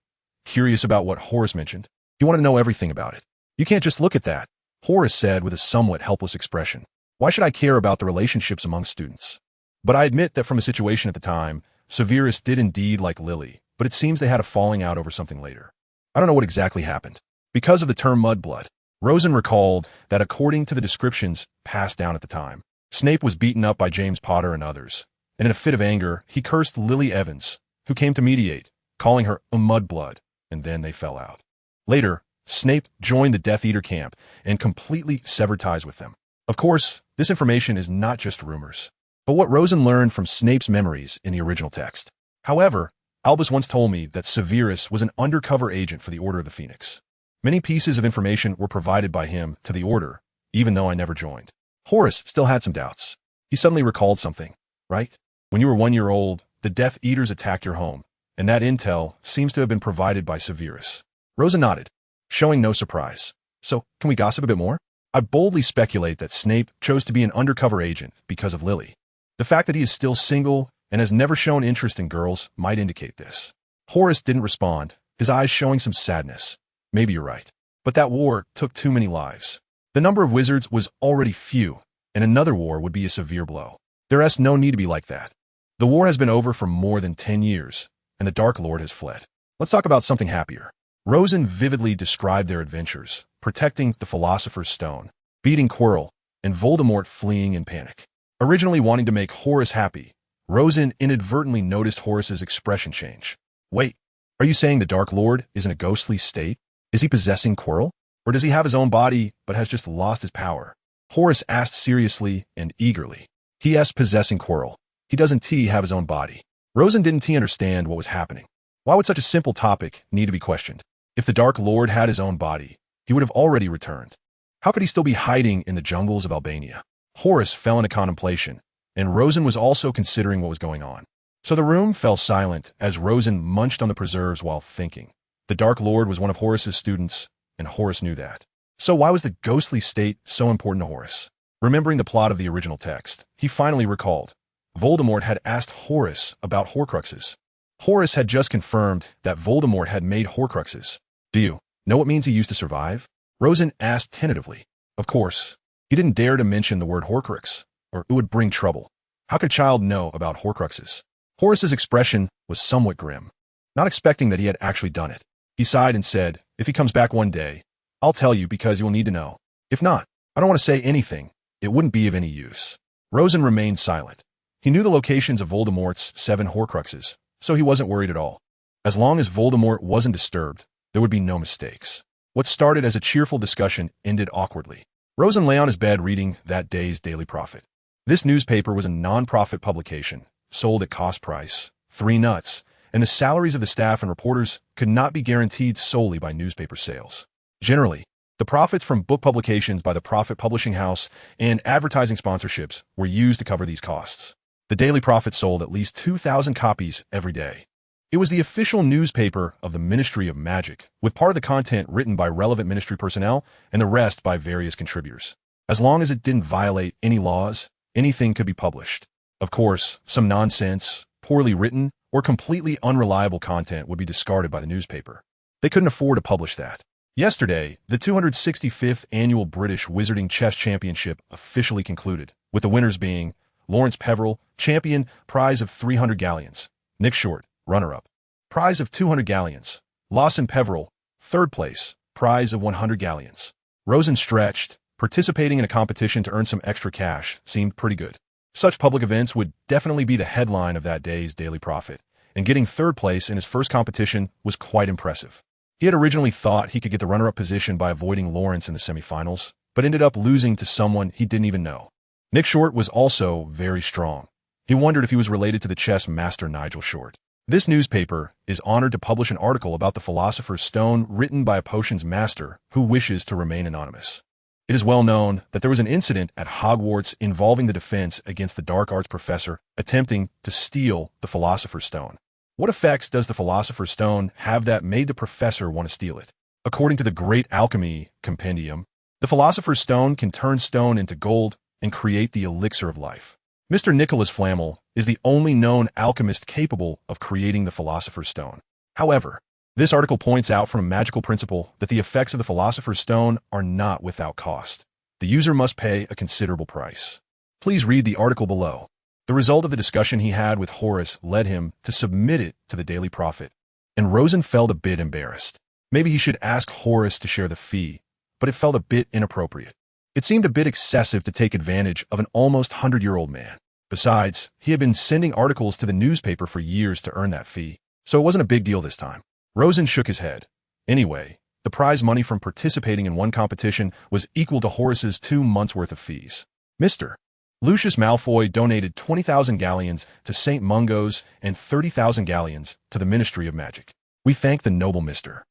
Curious about what Horace mentioned? You want to know everything about it. You can't just look at that. Horace said with a somewhat helpless expression. Why should I care about the relationships among students? But I admit that from a situation at the time, Severus did indeed like Lily, but it seems they had a falling out over something later. I don't know what exactly happened. Because of the term mudblood, Rosen recalled that according to the descriptions passed down at the time, Snape was beaten up by James Potter and others, and in a fit of anger, he cursed Lily Evans, who came to mediate, calling her a mudblood, and then they fell out. Later, Snape joined the Death Eater camp and completely severed ties with them. Of course, this information is not just rumors, but what Rosen learned from Snape's memories in the original text. However, Albus once told me that Severus was an undercover agent for the Order of the Phoenix. Many pieces of information were provided by him to the Order, even though I never joined. Horace still had some doubts. He suddenly recalled something, right? When you were 1 year old, the Death Eaters attacked your home, and that intel seems to have been provided by Severus. Rosen nodded, showing no surprise. So, can we gossip a bit more? I boldly speculate that Snape chose to be an undercover agent because of Lily. The fact that he is still single and has never shown interest in girls might indicate this. Horace didn't respond, his eyes showing some sadness. Maybe you're right. But that war took too many lives. The number of wizards was already few, and another war would be a severe blow. There's no need to be like that. The war has been over for more than 10 years, and the Dark Lord has fled. Let's talk about something happier. Rosen vividly described their adventures, protecting the Philosopher's Stone, beating Quirrell, and Voldemort fleeing in panic. Originally wanting to make Horace happy, Rosen inadvertently noticed Horace's expression change. Wait, are you saying the Dark Lord is in a ghostly state? Is he possessing Quirrell? Or does he have his own body but has just lost his power? Horace asked seriously and eagerly. He asked possessing Quirrell. He doesn't have his own body. Rosen didn't understand what was happening. Why would such a simple topic need to be questioned? If the Dark Lord had his own body, he would have already returned. How could he still be hiding in the jungles of Albania? Horace fell into contemplation, and Rosen was also considering what was going on. So the room fell silent as Rosen munched on the preserves while thinking. The Dark Lord was one of Horace's students, and Horace knew that. So why was the ghostly state so important to Horace? Remembering the plot of the original text, he finally recalled. Voldemort had asked Horace about Horcruxes. Horace had just confirmed that Voldemort had made Horcruxes. Do you know what means he used to survive? Rosen asked tentatively. Of course. He didn't dare to mention the word Horcrux, or it would bring trouble. How could a child know about Horcruxes? Horace's expression was somewhat grim, not expecting that he had actually done it. He sighed and said, if he comes back one day, I'll tell you because you will need to know. If not, I don't want to say anything. It wouldn't be of any use. Rosen remained silent. He knew the locations of Voldemort's 7 Horcruxes, so he wasn't worried at all. As long as Voldemort wasn't disturbed, there would be no mistakes. What started as a cheerful discussion ended awkwardly. Rosen lay on his bed reading that day's Daily Prophet. This newspaper was a non-profit publication, sold at cost price, 3 nuts, and the salaries of the staff and reporters could not be guaranteed solely by newspaper sales. Generally, the profits from book publications by the Prophet Publishing House and advertising sponsorships were used to cover these costs. The Daily Prophet sold at least 2,000 copies every day. It was the official newspaper of the Ministry of Magic, with part of the content written by relevant ministry personnel and the rest by various contributors. As long as it didn't violate any laws, anything could be published. Of course, some nonsense, poorly written, or completely unreliable content would be discarded by the newspaper. They couldn't afford to publish that. Yesterday, the 265th Annual British Wizarding Chess Championship officially concluded, with the winners being Lawrence Peverell, champion, prize of 300 galleons. Nick Short, runner-up. Prize of 200 galleons. Lawson Peverell, third place, prize of 100 galleons. Rosen stretched. Participating in a competition to earn some extra cash seemed pretty good. Such public events would definitely be the headline of that day's Daily Prophet, and getting third place in his first competition was quite impressive. He had originally thought he could get the runner-up position by avoiding Lawrence in the semifinals, but ended up losing to someone he didn't even know. Nick Short was also very strong. He wondered if he was related to the chess master Nigel Short. This newspaper is honored to publish an article about the Philosopher's Stone written by a potions master who wishes to remain anonymous. It is well known that there was an incident at Hogwarts involving the defense against the dark arts professor attempting to steal the Philosopher's Stone. What effects does the Philosopher's Stone have that made the professor want to steal it? According to the Great Alchemy Compendium, the Philosopher's Stone can turn stone into gold and create the elixir of life. Mr. Nicholas Flamel is the only known alchemist capable of creating the Philosopher's Stone. However, This article points out from a magical principle that the effects of the Philosopher's Stone are not without cost. The user must pay a considerable price. Please read the article below. The result of the discussion he had with Horace led him to submit it to the Daily Prophet, and Rosen felt a bit embarrassed. Maybe he should ask Horace to share the fee, but it felt a bit inappropriate. It seemed a bit excessive to take advantage of an almost 100-year-old man. Besides, he had been sending articles to the newspaper for years to earn that fee, so it wasn't a big deal this time. Rosen shook his head. Anyway, the prize money from participating in one competition was equal to Horace's 2 months' worth of fees. Mr. Lucius Malfoy donated 20,000 galleons to St. Mungo's and 30,000 galleons to the Ministry of Magic. We thank the noble Mr.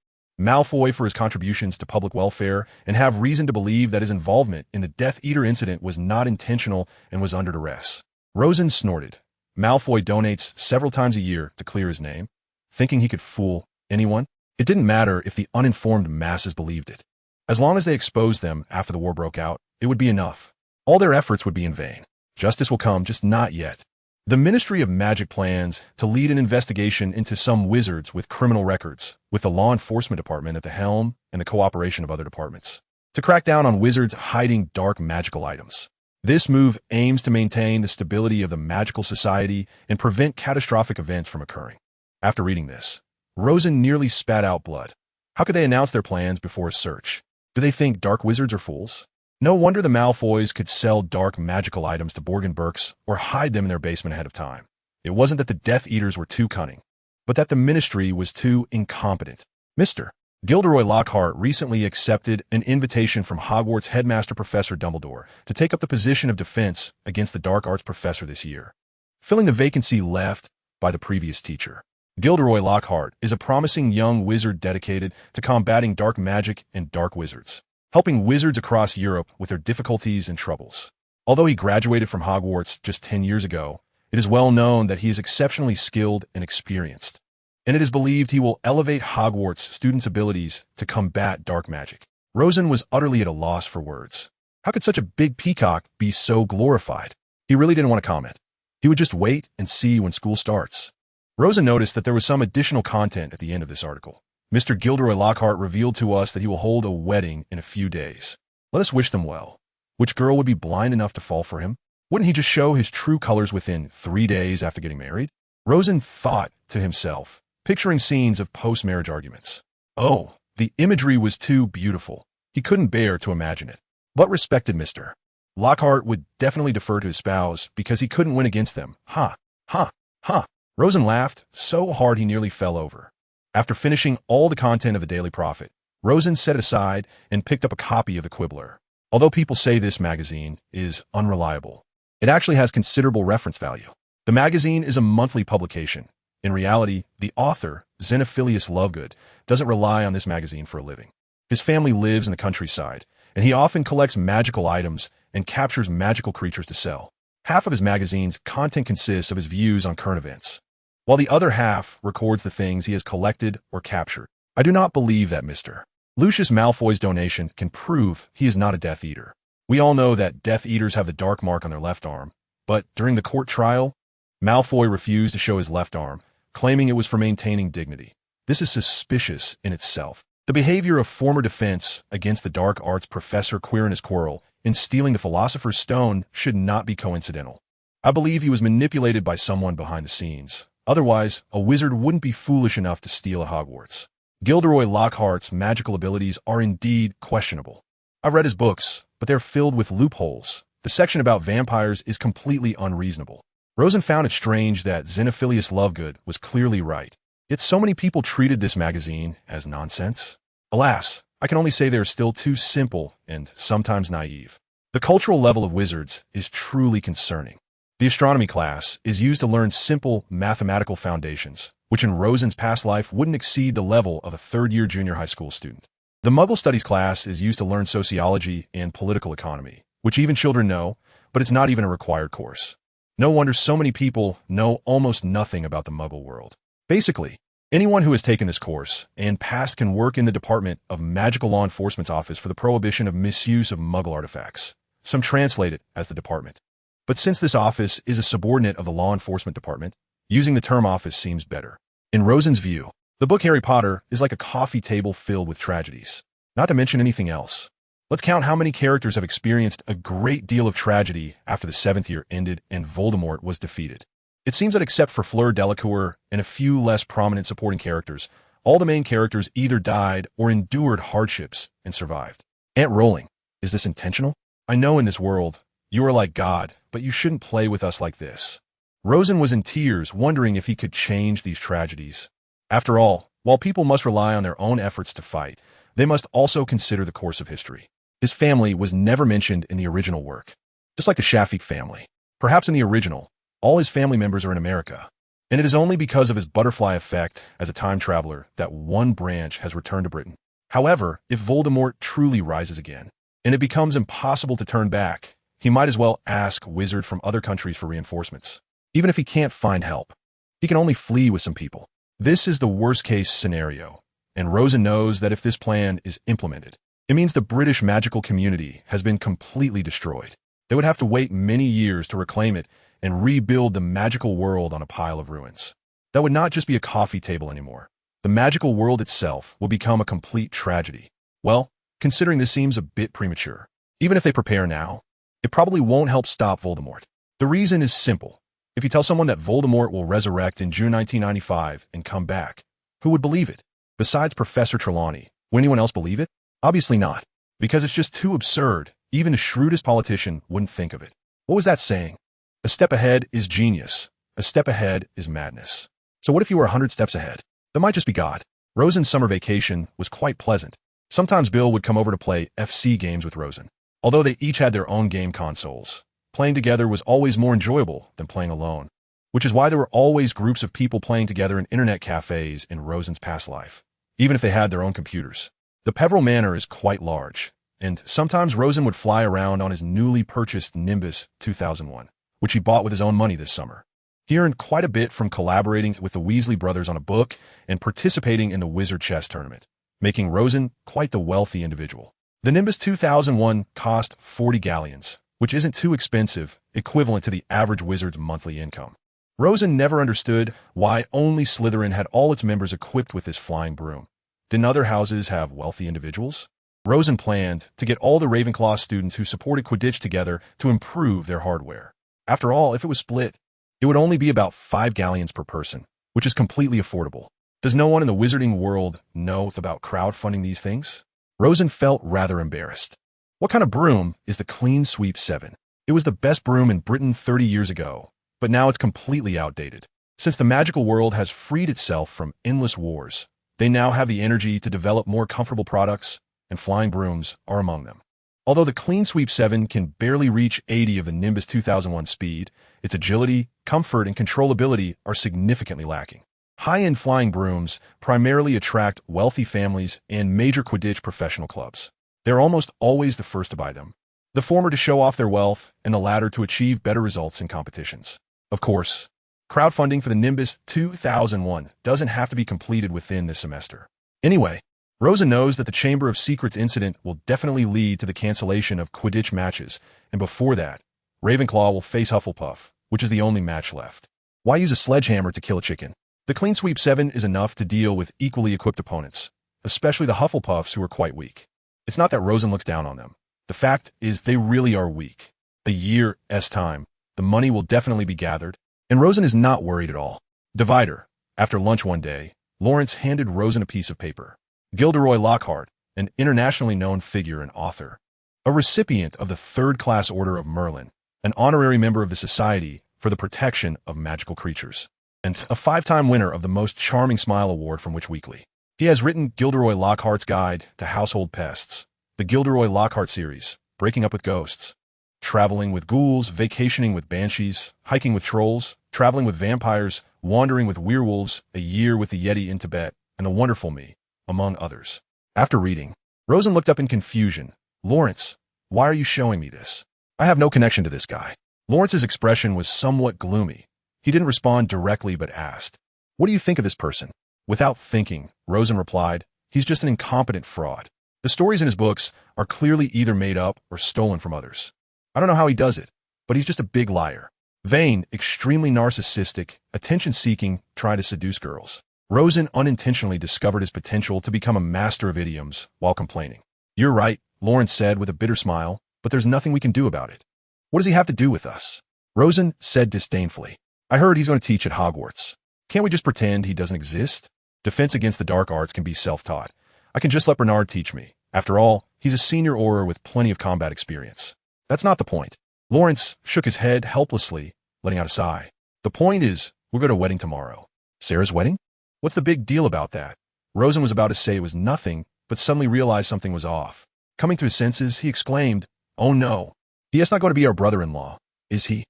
Malfoy for his contributions to public welfare and have reason to believe that his involvement in the Death Eater incident was not intentional and was under duress. Rosen snorted. Malfoy donates several times a year to clear his name, thinking he could fool anyone. It didn't matter if the uninformed masses believed it. As long as they exposed them after the war broke out, it would be enough. All their efforts would be in vain. Justice will come, just not yet. The Ministry of Magic plans to lead an investigation into some wizards with criminal records, with the law enforcement department at the helm and the cooperation of other departments, to crack down on wizards hiding dark magical items. This move aims to maintain the stability of the magical society and prevent catastrophic events from occurring. After reading this, Rosen nearly spat out blood. How could they announce their plans before a search? Do they think dark wizards are fools? No wonder the Malfoys could sell dark magical items to Borgin Burkes or hide them in their basement ahead of time. It wasn't that the Death Eaters were too cunning, but that the Ministry was too incompetent. Mr. Gilderoy Lockhart recently accepted an invitation from Hogwarts headmaster Professor Dumbledore to take up the position of defense against the dark arts professor this year, filling the vacancy left by the previous teacher. Gilderoy Lockhart is a promising young wizard dedicated to combating dark magic and dark wizards, helping wizards across Europe with their difficulties and troubles. Although he graduated from Hogwarts just 10 years ago, it is well known that he is exceptionally skilled and experienced, and it is believed he will elevate Hogwarts students' abilities to combat dark magic. Rosen was utterly at a loss for words. How could such a big peacock be so glorified? He really didn't want to comment. He would just wait and see when school starts. Rosen noticed that there was some additional content at the end of this article. Mr. Gilderoy Lockhart revealed to us that he will hold a wedding in a few days. Let us wish them well. Which girl would be blind enough to fall for him? Wouldn't he just show his true colors within 3 days after getting married? Rosen thought to himself, picturing scenes of post-marriage arguments. Oh, the imagery was too beautiful. He couldn't bear to imagine it. But respected Mr. Lockhart would definitely defer to his spouse because he couldn't win against them. Ha, ha, ha. Rosen laughed so hard he nearly fell over. After finishing all the content of the Daily Prophet, Rosen set it aside and picked up a copy of the Quibbler. Although people say this magazine is unreliable, it actually has considerable reference value. The magazine is a monthly publication. In reality, the author, Xenophilius Lovegood, doesn't rely on this magazine for a living. His family lives in the countryside, and he often collects magical items and captures magical creatures to sell. Half of his magazine's content consists of his views on current events, while the other half records the things he has collected or captured. I do not believe that Mr. Lucius Malfoy's donation can prove he is not a Death Eater. We all know that Death Eaters have the dark mark on their left arm, but during the court trial, Malfoy refused to show his left arm, claiming it was for maintaining dignity. This is suspicious in itself. The behavior of former defense against the dark arts professor Quirinus Quirrell in stealing the Philosopher's Stone should not be coincidental. I believe he was manipulated by someone behind the scenes. Otherwise, a wizard wouldn't be foolish enough to steal a Hogwarts. Gilderoy Lockhart's magical abilities are indeed questionable. I've read his books, but they're filled with loopholes. The section about vampires is completely unreasonable. Rosen found it strange that Xenophilius Lovegood was clearly right. Yet so many people treated this magazine as nonsense. Alas, I can only say they are still too simple and sometimes naive. The cultural level of wizards is truly concerning. The astronomy class is used to learn simple mathematical foundations, which in Rosen's past life wouldn't exceed the level of a third-year junior high school student. The Muggle Studies class is used to learn sociology and political economy, which even children know, but it's not even a required course. No wonder so many people know almost nothing about the Muggle world. Basically, anyone who has taken this course and passed can work in the Department of Magical Law Enforcement's Office for the Prohibition of Misuse of Muggle Artifacts. Some translate it as the department. But since this office is a subordinate of the Law Enforcement Department, using the term office seems better. In Rosen's view, The book Harry Potter is like a coffee table filled with tragedies. Not to mention anything else. Let's count how many characters have experienced a great deal of tragedy after the 7th year ended and Voldemort was defeated. It seems that except for Fleur Delacour and a few less prominent supporting characters, all the main characters either died or endured hardships and survived. Aunt Rowling, is this intentional? I know in this world, you are like God, but you shouldn't play with us like this. Rosen was in tears, wondering if he could change these tragedies. After all, while people must rely on their own efforts to fight, they must also consider the course of history. His family was never mentioned in the original work, just like the Shafik family. Perhaps in the original, all his family members are in America, and it is only because of his butterfly effect as a time traveler that one branch has returned to Britain. However, if Voldemort truly rises again, and it becomes impossible to turn back, he might as well ask wizards from other countries for reinforcements. Even if he can't find help, he can only flee with some people. This is the worst-case scenario, and Rosen knows that if this plan is implemented, it means the British magical community has been completely destroyed. They would have to wait many years to reclaim it and rebuild the magical world on a pile of ruins. That would not just be a coffee table anymore. The magical world itself will become a complete tragedy. Well, considering this seems a bit premature, even if they prepare now, it probably won't help stop Voldemort. The reason is simple. If you tell someone that Voldemort will resurrect in June 1995 and come back, who would believe it? Besides Professor Trelawney, would anyone else believe it? Obviously not, because it's just too absurd. Even the shrewdest politician wouldn't think of it. What was that saying? A step ahead is genius. A step ahead is madness. So what if you were 100 steps ahead? That might just be God. Rosen's summer vacation was quite pleasant. Sometimes Bill would come over to play FC games with Rosen. Although they each had their own game consoles, playing together was always more enjoyable than playing alone, which is why there were always groups of people playing together in internet cafes in Rosen's past life, even if they had their own computers. The Peveril Manor is quite large, and sometimes Rosen would fly around on his newly purchased Nimbus 2001, which he bought with his own money this summer. He earned quite a bit from collaborating with the Weasley brothers on a book and participating in the Wizard Chess Tournament, making Rosen quite the wealthy individual. The Nimbus 2001 cost 40 galleons, which isn't too expensive, equivalent to the average wizard's monthly income. Rosen never understood why only Slytherin had all its members equipped with this flying broom. Didn't other houses have wealthy individuals? Rosen planned to get all the Ravenclaw students who supported Quidditch together to improve their hardware. After all, if it was split, it would only be about 5 galleons per person, which is completely affordable. Does no one in the wizarding world know about crowdfunding these things? Rosen felt rather embarrassed. What kind of broom is the Clean Sweep 7? It was the best broom in Britain 30 years ago, but now it's completely outdated. Since the magical world has freed itself from endless wars, they now have the energy to develop more comfortable products, and flying brooms are among them. Although the Clean Sweep 7 can barely reach 80 of the Nimbus 2001 speed, its agility, comfort, and controllability are significantly lacking. High-end flying brooms primarily attract wealthy families and major Quidditch professional clubs. They're almost always the first to buy them, the former to show off their wealth and the latter to achieve better results in competitions. Of course, crowdfunding for the Nimbus 2001 doesn't have to be completed within this semester. Anyway, Rosen knows that the Chamber of Secrets incident will definitely lead to the cancellation of Quidditch matches, and before that, Ravenclaw will face Hufflepuff, which is the only match left. Why use a sledgehammer to kill a chicken? The Clean Sweep 7 is enough to deal with equally equipped opponents, especially the Hufflepuffs who are quite weak. It's not that Rosen looks down on them. The fact is they really are weak. A year's time, the money will definitely be gathered, and Rosen is not worried at all. Divider. After lunch one day, Lawrence handed Rosen a piece of paper. Gilderoy Lockhart, an internationally known figure and author, a recipient of the third-class Order of Merlin, an honorary member of the Society for the Protection of Magical Creatures, and a 5-time winner of the Most Charming Smile Award from Witch Weekly. He has written Gilderoy Lockhart's Guide to Household Pests, the Gilderoy Lockhart series, Breaking Up with Ghosts, Traveling with Ghouls, Vacationing with Banshees, Hiking with Trolls, Traveling with Vampires, Wandering with Werewolves, A Year with the Yeti in Tibet, and The Wonderful Me, among others. After reading, Rosen looked up in confusion. Lawrence, why are you showing me this? I have no connection to this guy. Lawrence's expression was somewhat gloomy. He didn't respond directly but asked, "What do you think of this person?" Without thinking, Rosen replied, "He's just an incompetent fraud. The stories in his books are clearly either made up or stolen from others. I don't know how he does it, but he's just a big liar. Vain, extremely narcissistic, attention-seeking, trying to seduce girls. Rosen unintentionally discovered his potential to become a master of idioms while complaining. "You're right," Lawrence said with a bitter smile, "but there's nothing we can do about it." "What does he have to do with us?" Rosen said disdainfully. "I heard he's going to teach at Hogwarts. Can't we just pretend he doesn't exist? Defense against the dark arts can be self-taught. I can just let Bernard teach me. After all, he's a senior Auror with plenty of combat experience." "That's not the point." Lawrence shook his head helplessly, letting out a sigh. "The point is, we'll go to a wedding tomorrow." "Sarah's wedding? What's the big deal about that?" Rosen was about to say it was nothing, but suddenly realized something was off. Coming to his senses, he exclaimed, "Oh no, he is not going to be our brother-in-law, is he?"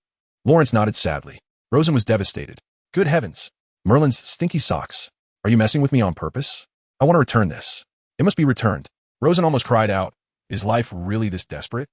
Lawrence nodded sadly. Rosen was devastated. "Good heavens. Merlin's stinky socks. Are you messing with me on purpose? I want to return this. It must be returned." Rosen almost cried out, "Is life really this desperate?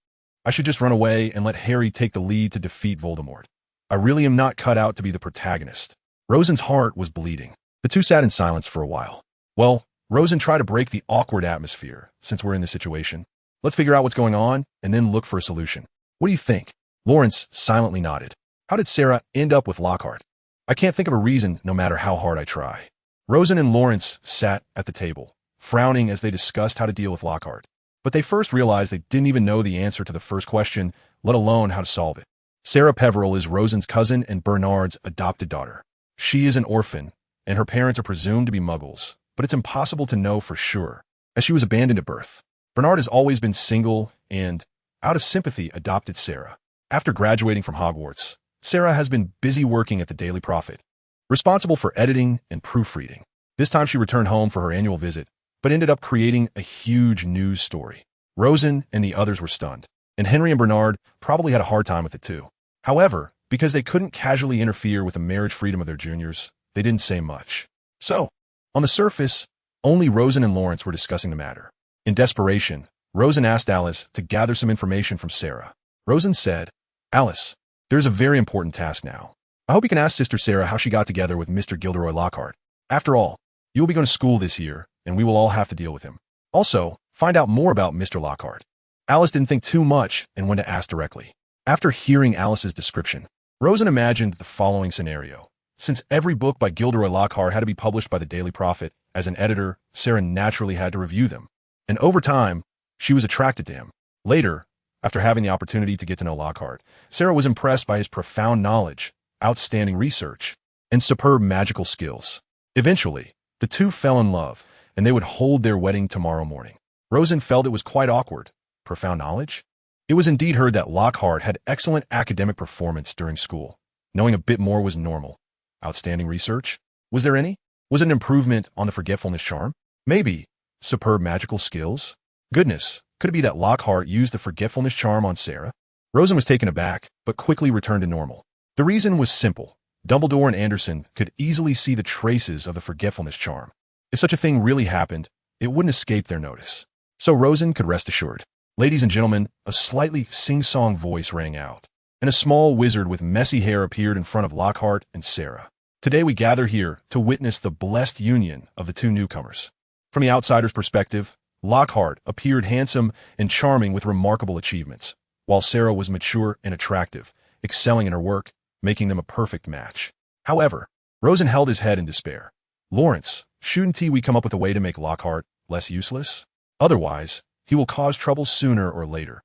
I should just run away and let Harry take the lead to defeat Voldemort. I really am not cut out to be the protagonist." Rosen's heart was bleeding. The two sat in silence for a while. "Well," Rosen tried to break the awkward atmosphere, "since we're in this situation, let's figure out what's going on and then look for a solution. What do you think?" Lawrence silently nodded. "How did Sarah end up with Lockhart? I can't think of a reason, no matter how hard I try." Rosen and Lawrence sat at the table, frowning as they discussed how to deal with Lockhart. But they first realized they didn't even know the answer to the first question, let alone how to solve it. Sarah Peverell is Rosen's cousin and Bernard's adopted daughter. She is an orphan, and her parents are presumed to be Muggles, but it's impossible to know for sure, as she was abandoned at birth. Bernard has always been single and, out of sympathy, adopted Sarah. After graduating from Hogwarts, Sarah has been busy working at the Daily Prophet, responsible for editing and proofreading. This time she returned home for her annual visit, but ended up creating a huge news story. Rosen and the others were stunned, and Henry and Bernard probably had a hard time with it too. However, because they couldn't casually interfere with the marriage freedom of their juniors, they didn't say much. So, on the surface, only Rosen and Lawrence were discussing the matter. In desperation, Rosen asked Alice to gather some information from Sarah. Rosen said, "Alice, there's a very important task now. I hope you can ask Sister Sarah how she got together with Mr. Gilderoy Lockhart. After all, you will be going to school this year, and we will all have to deal with him. Also, find out more about Mr. Lockhart." Alice didn't think too much and went to ask directly. After hearing Alice's description, Rosen imagined the following scenario. Since every book by Gilderoy Lockhart had to be published by the Daily Prophet, as an editor, Sarah naturally had to review them. And over time, she was attracted to him. Later, after having the opportunity to get to know Lockhart, Sarah was impressed by his profound knowledge, outstanding research, and superb magical skills. Eventually, the two fell in love, and they would hold their wedding tomorrow morning. Rosen felt it was quite awkward. Profound knowledge? It was indeed heard that Lockhart had excellent academic performance during school. Knowing a bit more was normal. Outstanding research? Was there any? Was it an improvement on the forgetfulness charm? Maybe. Superb magical skills? Goodness, could it be that Lockhart used the forgetfulness charm on Sarah? Rosen was taken aback, but quickly returned to normal. The reason was simple. Dumbledore and Anderson could easily see the traces of the forgetfulness charm. If such a thing really happened, it wouldn't escape their notice. So Rosen could rest assured. "Ladies and gentlemen," a slightly sing-song voice rang out, and a small wizard with messy hair appeared in front of Lockhart and Sarah. "Today we gather here to witness the blessed union of the two newcomers." From the outsider's perspective, Lockhart appeared handsome and charming with remarkable achievements, while Sarah was mature and attractive, excelling in her work, making them a perfect match. However, Rosen held his head in despair. "Lawrence, shouldn't we come up with a way to make Lockhart less useless? Otherwise, he will cause trouble sooner or later."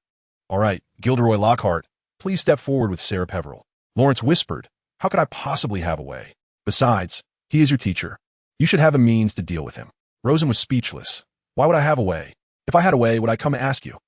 "All right, Gilderoy Lockhart, please step forward with Sarah Peverell." Lawrence whispered, "How could I possibly have a way? Besides, he is your teacher. You should have a means to deal with him." Rosen was speechless. "Why would I have a way? If I had a way, would I come and ask you?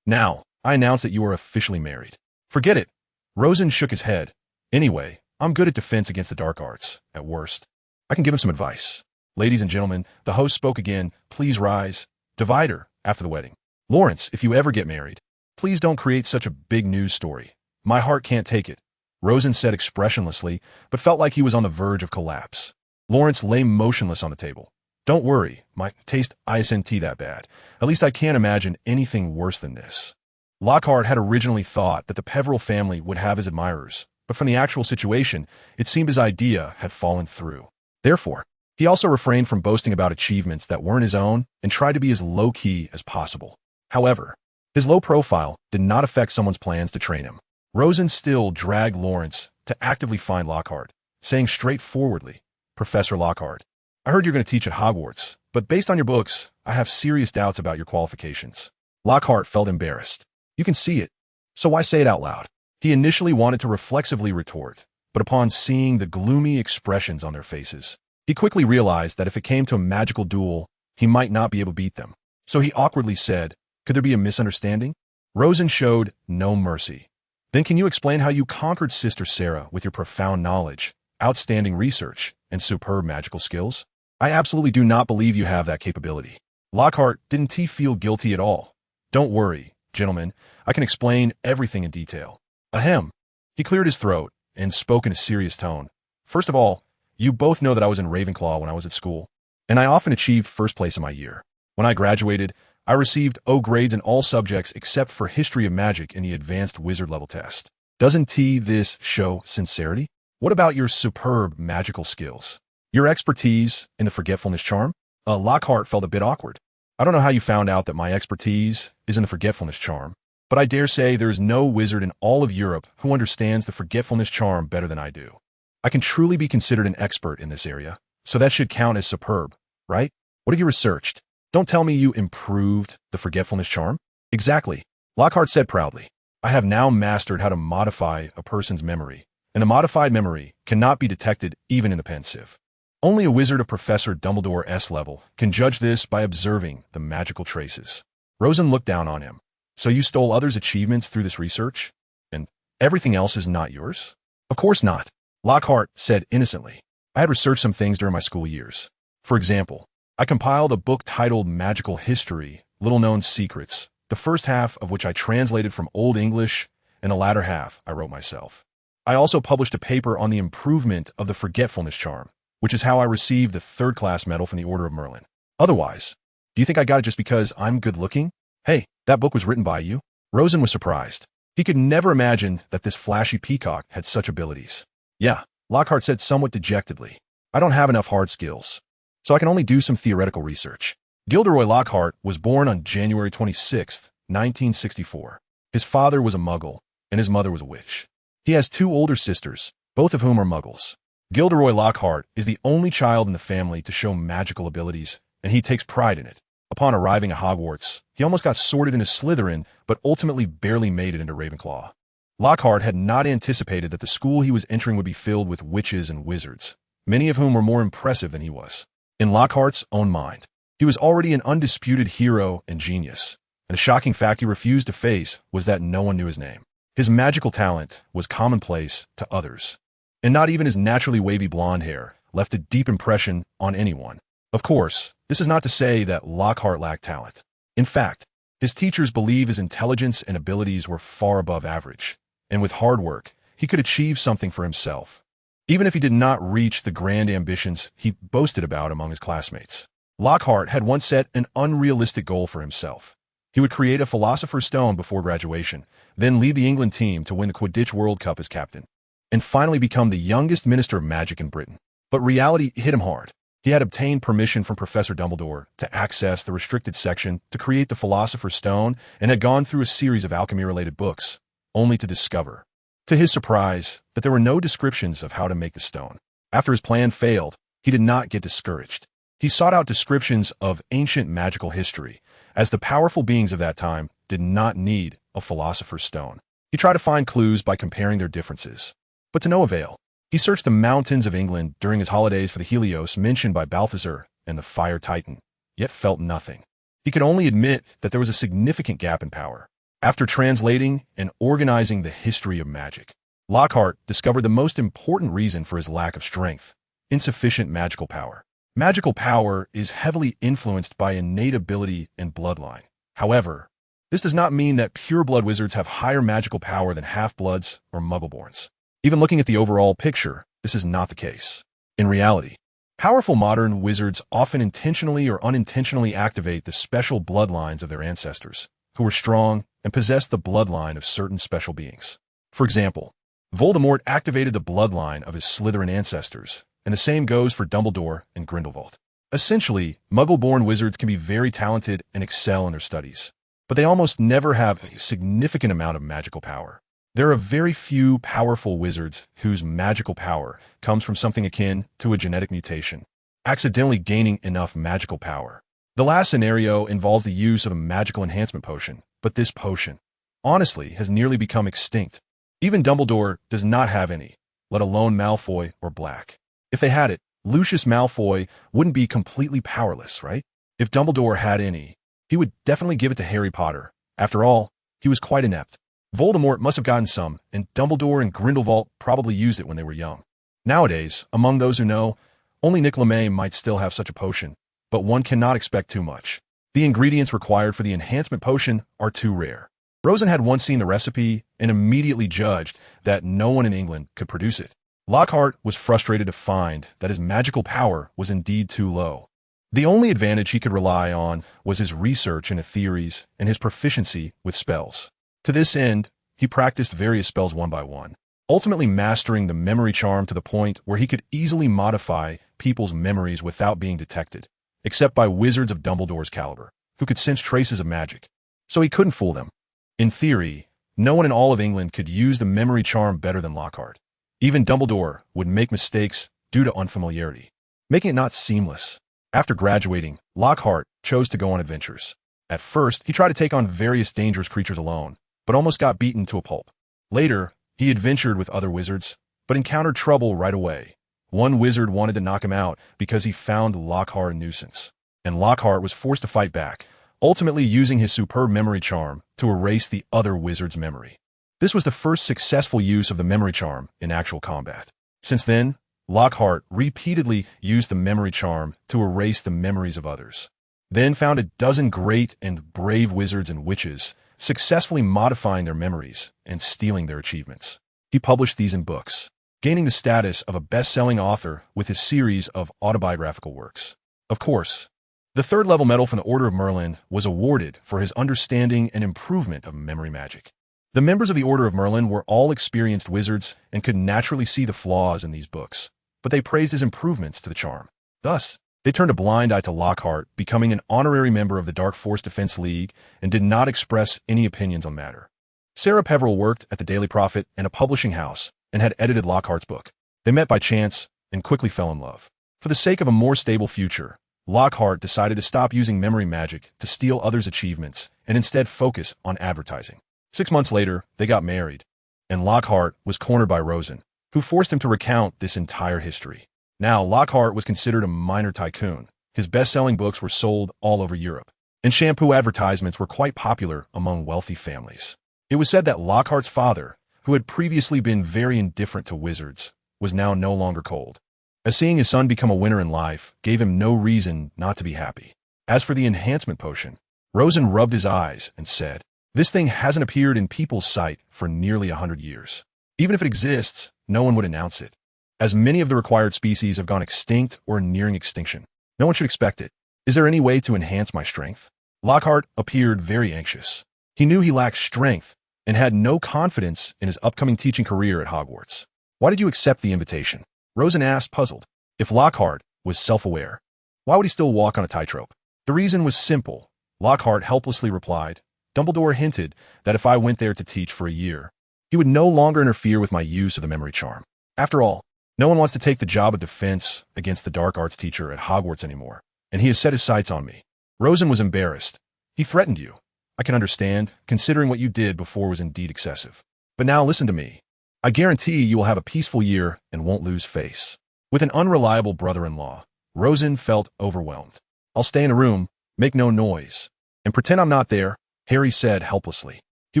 Now, I announce that you are officially married." "Forget it." Rosen shook his head. "Anyway, I'm good at defense against the dark arts, at worst. I can give him some advice." "Ladies and gentlemen," the host spoke again, "please rise. Divider, after the wedding. Lawrence, if you ever get married, please don't create such a big news story. My heart can't take it." Rosen said expressionlessly, but felt like he was on the verge of collapse. Lawrence lay motionless on the table. "Don't worry, my taste isn't that bad. At least I can't imagine anything worse than this." Lockhart had originally thought that the Peverell family would have his admirers, but from the actual situation, it seemed his idea had fallen through. Therefore, he also refrained from boasting about achievements that weren't his own and tried to be as low-key as possible. However, his low profile did not affect someone's plans to train him. Rosen still dragged Lawrence to actively find Lockhart, saying straightforwardly, "Professor Lockhart, I heard you're going to teach at Hogwarts, but based on your books, I have serious doubts about your qualifications. Lockhart felt embarrassed. You can see it. So why say it out loud? He initially wanted to reflexively retort, but upon seeing the gloomy expressions on their faces, he quickly realized that if it came to a magical duel, he might not be able to beat them. So he awkwardly said, "Could there be a misunderstanding?" Rosen showed no mercy. "Then can you explain how you conquered Sister Sarah with your profound knowledge, outstanding research, and superb magical skills? I absolutely do not believe you have that capability." Lockhart didn't feel guilty at all. "Don't worry, gentlemen, I can explain everything in detail." Ahem. He cleared his throat and spoke in a serious tone. "First of all, you both know that I was in Ravenclaw when I was at school, and I often achieved first place in my year. When I graduated, I received O grades in all subjects except for History of Magic in the Advanced Wizard level test. Doesn't this show sincerity? What about your superb magical skills? Your expertise in the Forgetfulness Charm?" Lockhart felt a bit awkward. "I don't know how you found out that my expertise is in the Forgetfulness Charm, but I dare say there is no wizard in all of Europe who understands the Forgetfulness Charm better than I do. I can truly be considered an expert in this area, so that should count as superb, right? What have you researched? Don't tell me you improved the Forgetfulness Charm?" "Exactly," Lockhart said proudly. "I have now mastered how to modify a person's memory, and a modified memory cannot be detected even in the pensive. Only a wizard of Professor Dumbledore's level can judge this by observing the magical traces." Rosen looked down on him. "So you stole others' achievements through this research? And everything else is not yours?" "Of course not," Lockhart said innocently. "I had researched some things during my school years. For example, I compiled a book titled Magical History, Little Known Secrets, the first half of which I translated from Old English, and the latter half I wrote myself. I also published a paper on the improvement of the Forgetfulness Charm, which is how I received the third-class medal from the Order of Merlin. Otherwise, do you think I got it just because I'm good-looking? Hey, that book was written by you?" Rosen was surprised. He could never imagine that this flashy peacock had such abilities. "Yeah," Lockhart said somewhat dejectedly. "I don't have enough hard skills, so I can only do some theoretical research." Gilderoy Lockhart was born on January 26, 1964. His father was a Muggle, and his mother was a witch. He has two older sisters, both of whom are Muggles. Gilderoy Lockhart is the only child in the family to show magical abilities, and he takes pride in it. Upon arriving at Hogwarts, he almost got sorted into Slytherin, but ultimately barely made it into Ravenclaw. Lockhart had not anticipated that the school he was entering would be filled with witches and wizards, many of whom were more impressive than he was. In Lockhart's own mind, he was already an undisputed hero and genius, and a shocking fact he refused to face was that no one knew his name. His magical talent was commonplace to others, and not even his naturally wavy blonde hair left a deep impression on anyone. Of course, this is not to say that Lockhart lacked talent. In fact, his teachers believe his intelligence and abilities were far above average, and with hard work, he could achieve something for himself, even if he did not reach the grand ambitions he boasted about among his classmates. Lockhart had once set an unrealistic goal for himself. He would create a Philosopher's Stone before graduation, then lead the England team to win the Quidditch World Cup as captain, and finally become the youngest Minister of Magic in Britain. But reality hit him hard. He had obtained permission from Professor Dumbledore to access the restricted section to create the Philosopher's Stone and had gone through a series of alchemy-related books, only to discover, to his surprise, that there were no descriptions of how to make the stone. After his plan failed, he did not get discouraged. He sought out descriptions of ancient magical history, as the powerful beings of that time did not need a Philosopher's Stone. He tried to find clues by comparing their differences, but to no avail. He searched the mountains of England during his holidays for the Helios mentioned by Balthazar and the Fire Titan, yet felt nothing. He could only admit that there was a significant gap in power. After translating and organizing the history of magic, Lockhart discovered the most important reason for his lack of strength: insufficient magical power. Magical power is heavily influenced by innate ability and bloodline. However, this does not mean that pure-blood wizards have higher magical power than half-bloods or muggleborns. Even looking at the overall picture, this is not the case. In reality, powerful modern wizards often intentionally or unintentionally activate the special bloodlines of their ancestors, who were strong and possessed the bloodline of certain special beings. For example, Voldemort activated the bloodline of his Slytherin ancestors, and the same goes for Dumbledore and Grindelwald. Essentially, Muggle-born wizards can be very talented and excel in their studies, but they almost never have a significant amount of magical power. There are very few powerful wizards whose magical power comes from something akin to a genetic mutation. accidentally gaining enough magical power. The last scenario involves the use of a magical enhancement potion, but this potion, honestly, has nearly become extinct. Even Dumbledore does not have any, let alone Malfoy or Black. If they had it, Lucius Malfoy wouldn't be completely powerless, right? If Dumbledore had any, he would definitely give it to Harry Potter. After all, he was quite inept. Voldemort must have gotten some, and Dumbledore and Grindelwald probably used it when they were young. Nowadays, among those who know, only Nick LeMay might still have such a potion, but one cannot expect too much. The ingredients required for the enhancement potion are too rare. Rosen had once seen the recipe and immediately judged that no one in England could produce it. Lockhart was frustrated to find that his magical power was indeed too low. The only advantage he could rely on was his research into theories and his proficiency with spells. To this end, he practiced various spells one by one, ultimately mastering the memory charm to the point where he could easily modify people's memories without being detected, except by wizards of Dumbledore's caliber, who could sense traces of magic. So he couldn't fool them. In theory, no one in all of England could use the memory charm better than Lockhart. Even Dumbledore would make mistakes due to unfamiliarity, making it not seamless. After graduating, Lockhart chose to go on adventures. At first, he tried to take on various dangerous creatures alone, but almost got beaten to a pulp. Later, he adventured with other wizards, but encountered trouble right away. One wizard wanted to knock him out because he found Lockhart a nuisance, and Lockhart was forced to fight back, ultimately using his superb memory charm to erase the other wizard's memory. This was the first successful use of the memory charm in actual combat. Since then, Lockhart repeatedly used the memory charm to erase the memories of others, then found a dozen great and brave wizards and witches successfully modifying their memories and stealing their achievements. He published these in books, gaining the status of a best-selling author with his series of autobiographical works. Of course, the third-level medal from the Order of Merlin was awarded for his understanding and improvement of memory magic. The members of the Order of Merlin were all experienced wizards and could naturally see the flaws in these books, but they praised his improvements to the charm. Thus, they turned a blind eye to Lockhart, becoming an honorary member of the Dark Force Defense League and did not express any opinions on matter. Sarah Peveril worked at the Daily Prophet and a publishing house and had edited Lockhart's book. They met by chance and quickly fell in love. For the sake of a more stable future, Lockhart decided to stop using memory magic to steal others' achievements and instead focus on advertising. 6 months later, they got married, and Lockhart was cornered by Rosen, who forced him to recount this entire history. Now, Lockhart was considered a minor tycoon. His best-selling books were sold all over Europe, and shampoo advertisements were quite popular among wealthy families. It was said that Lockhart's father, who had previously been very indifferent to wizards, was now no longer cold, as seeing his son become a winner in life gave him no reason not to be happy. As for the enhancement potion, Rosen rubbed his eyes and said, "This thing hasn't appeared in people's sight for nearly 100 years. Even if it exists, no one would announce it. As many of the required species have gone extinct or nearing extinction, no one should expect it. Is there any way to enhance my strength?" Lockhart appeared very anxious. He knew he lacked strength and had no confidence in his upcoming teaching career at Hogwarts. "Why did you accept the invitation?" Rosen asked, puzzled. If Lockhart was self-aware, why would he still walk on a tightrope? The reason was simple. Lockhart helplessly replied, "Dumbledore hinted that if I went there to teach for a year, he would no longer interfere with my use of the memory charm. After all, no one wants to take the job of defense against the dark arts teacher at Hogwarts anymore, and he has set his sights on me." Rosen was embarrassed. "He threatened you. I can understand, considering what you did before was indeed excessive. But now listen to me. I guarantee you will have a peaceful year and won't lose face." With an unreliable brother-in-law, Rosen felt overwhelmed. "I'll stay in a room, make no noise, and pretend I'm not there," Harry said helplessly. He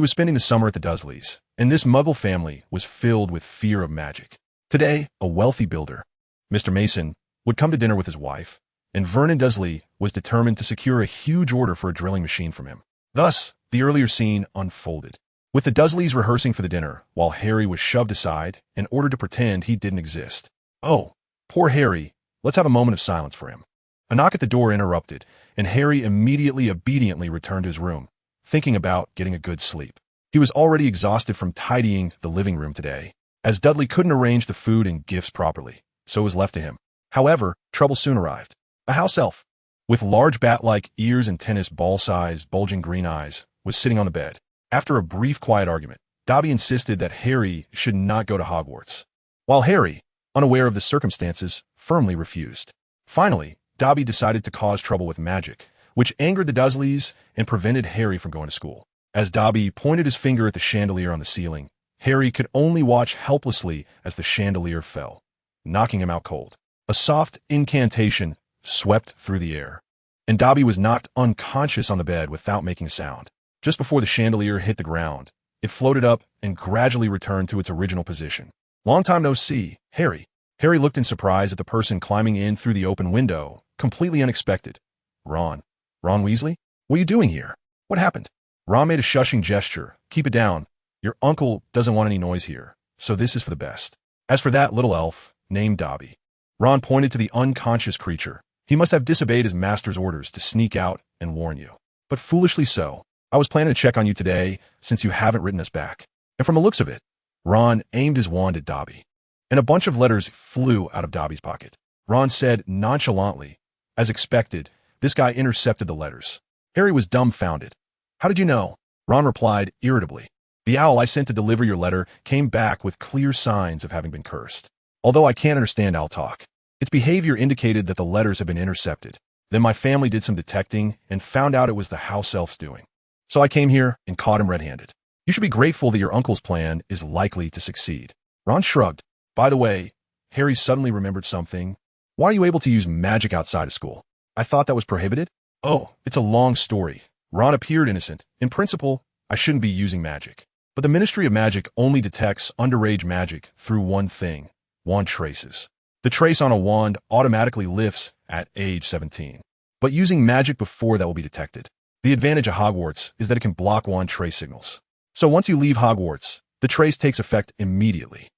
was spending the summer at the Dursleys, and this Muggle family was filled with fear of magic. Today, a wealthy builder, Mr. Mason, would come to dinner with his wife, and Vernon Dursley was determined to secure a huge order for a drilling machine from him. Thus, the earlier scene unfolded, with the Dursleys rehearsing for the dinner, while Harry was shoved aside and ordered to pretend he didn't exist. "Oh, poor Harry, let's have a moment of silence for him." A knock at the door interrupted, and Harry immediately obediently returned to his room, thinking about getting a good sleep. He was already exhausted from tidying the living room today, as Dudley couldn't arrange the food and gifts properly, so it was left to him. However, trouble soon arrived. A house elf, with large bat-like ears and tennis ball-sized, bulging green eyes, was sitting on the bed. After a brief quiet argument, Dobby insisted that Harry should not go to Hogwarts, while Harry, unaware of the circumstances, firmly refused. Finally, Dobby decided to cause trouble with magic, which angered the Dursleys and prevented Harry from going to school. As Dobby pointed his finger at the chandelier on the ceiling, Harry could only watch helplessly as the chandelier fell, knocking him out cold. A soft incantation swept through the air, and Dobby was knocked unconscious on the bed without making a sound. Just before the chandelier hit the ground, it floated up and gradually returned to its original position. "Long time no see, Harry." Harry looked in surprise at the person climbing in through the open window, completely unexpected. Ron. Ron Weasley? What are you doing here? What happened? Ron made a shushing gesture. "Keep it down. Your uncle doesn't want any noise here, so this is for the best. As for that little elf, named Dobby." Ron pointed to the unconscious creature. "He must have disobeyed his master's orders to sneak out and warn you. But foolishly so. I was planning to check on you today, since you haven't written us back. And from the looks of it," Ron aimed his wand at Dobby, and a bunch of letters flew out of Dobby's pocket. Ron said nonchalantly, "As expected, this guy intercepted the letters." Harry was dumbfounded. "How did you know?" Ron replied irritably. "The owl I sent to deliver your letter came back with clear signs of having been cursed. Although I can't understand owl talk, its behavior indicated that the letters had been intercepted. Then my family did some detecting and found out it was the house elf's doing. So I came here and caught him red-handed. You should be grateful that your uncle's plan is likely to succeed." Ron shrugged. "By the way," Harry suddenly remembered something. "Why are you able to use magic outside of school? I thought that was prohibited?" "Oh, it's a long story." Ron appeared innocent. "In principle, I shouldn't be using magic. But the Ministry of Magic only detects underage magic through one thing: wand traces. The trace on a wand automatically lifts at age 17. But using magic before that will be detected. The advantage of Hogwarts is that it can block wand trace signals. So once you leave Hogwarts, the trace takes effect immediately.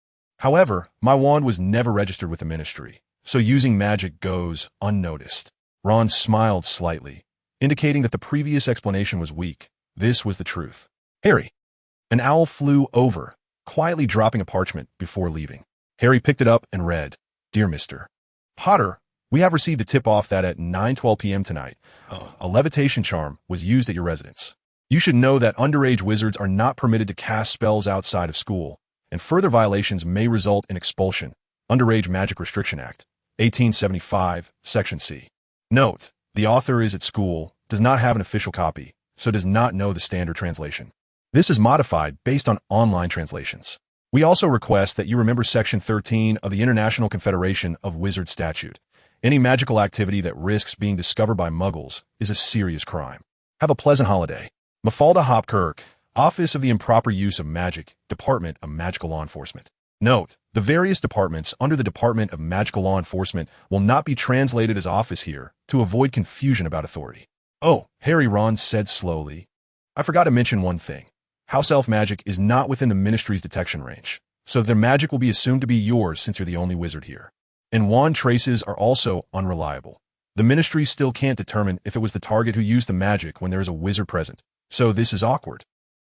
However, my wand was never registered with the Ministry, so using magic goes unnoticed." Ron smiled slightly, indicating that the previous explanation was weak. This was the truth. "Harry." An owl flew over, quietly dropping a parchment before leaving. Harry picked it up and read, "Dear Mr. Potter, we have received a tip-off that at 9:12 p.m. tonight, a levitation charm was used at your residence. You should know that underage wizards are not permitted to cast spells outside of school, and further violations may result in expulsion. Underage Magic Restriction Act, 1875, Section C. Note, the author is at school, does not have an official copy, so does not know the standard translation. This is modified based on online translations. We also request that you remember Section 13 of the International Confederation of Wizards Statute. Any magical activity that risks being discovered by muggles is a serious crime. Have a pleasant holiday. Mafalda Hopkirk, Office of the Improper Use of Magic, Department of Magical Law Enforcement. Note, the various departments under the Department of Magical Law Enforcement will not be translated as office here to avoid confusion about authority." "Oh," Harry Ron said slowly, "I forgot to mention one thing. House elf magic is not within the Ministry's detection range, so their magic will be assumed to be yours since you're the only wizard here. And wand traces are also unreliable. The Ministry still can't determine if it was the target who used the magic when there is a wizard present, so this is awkward."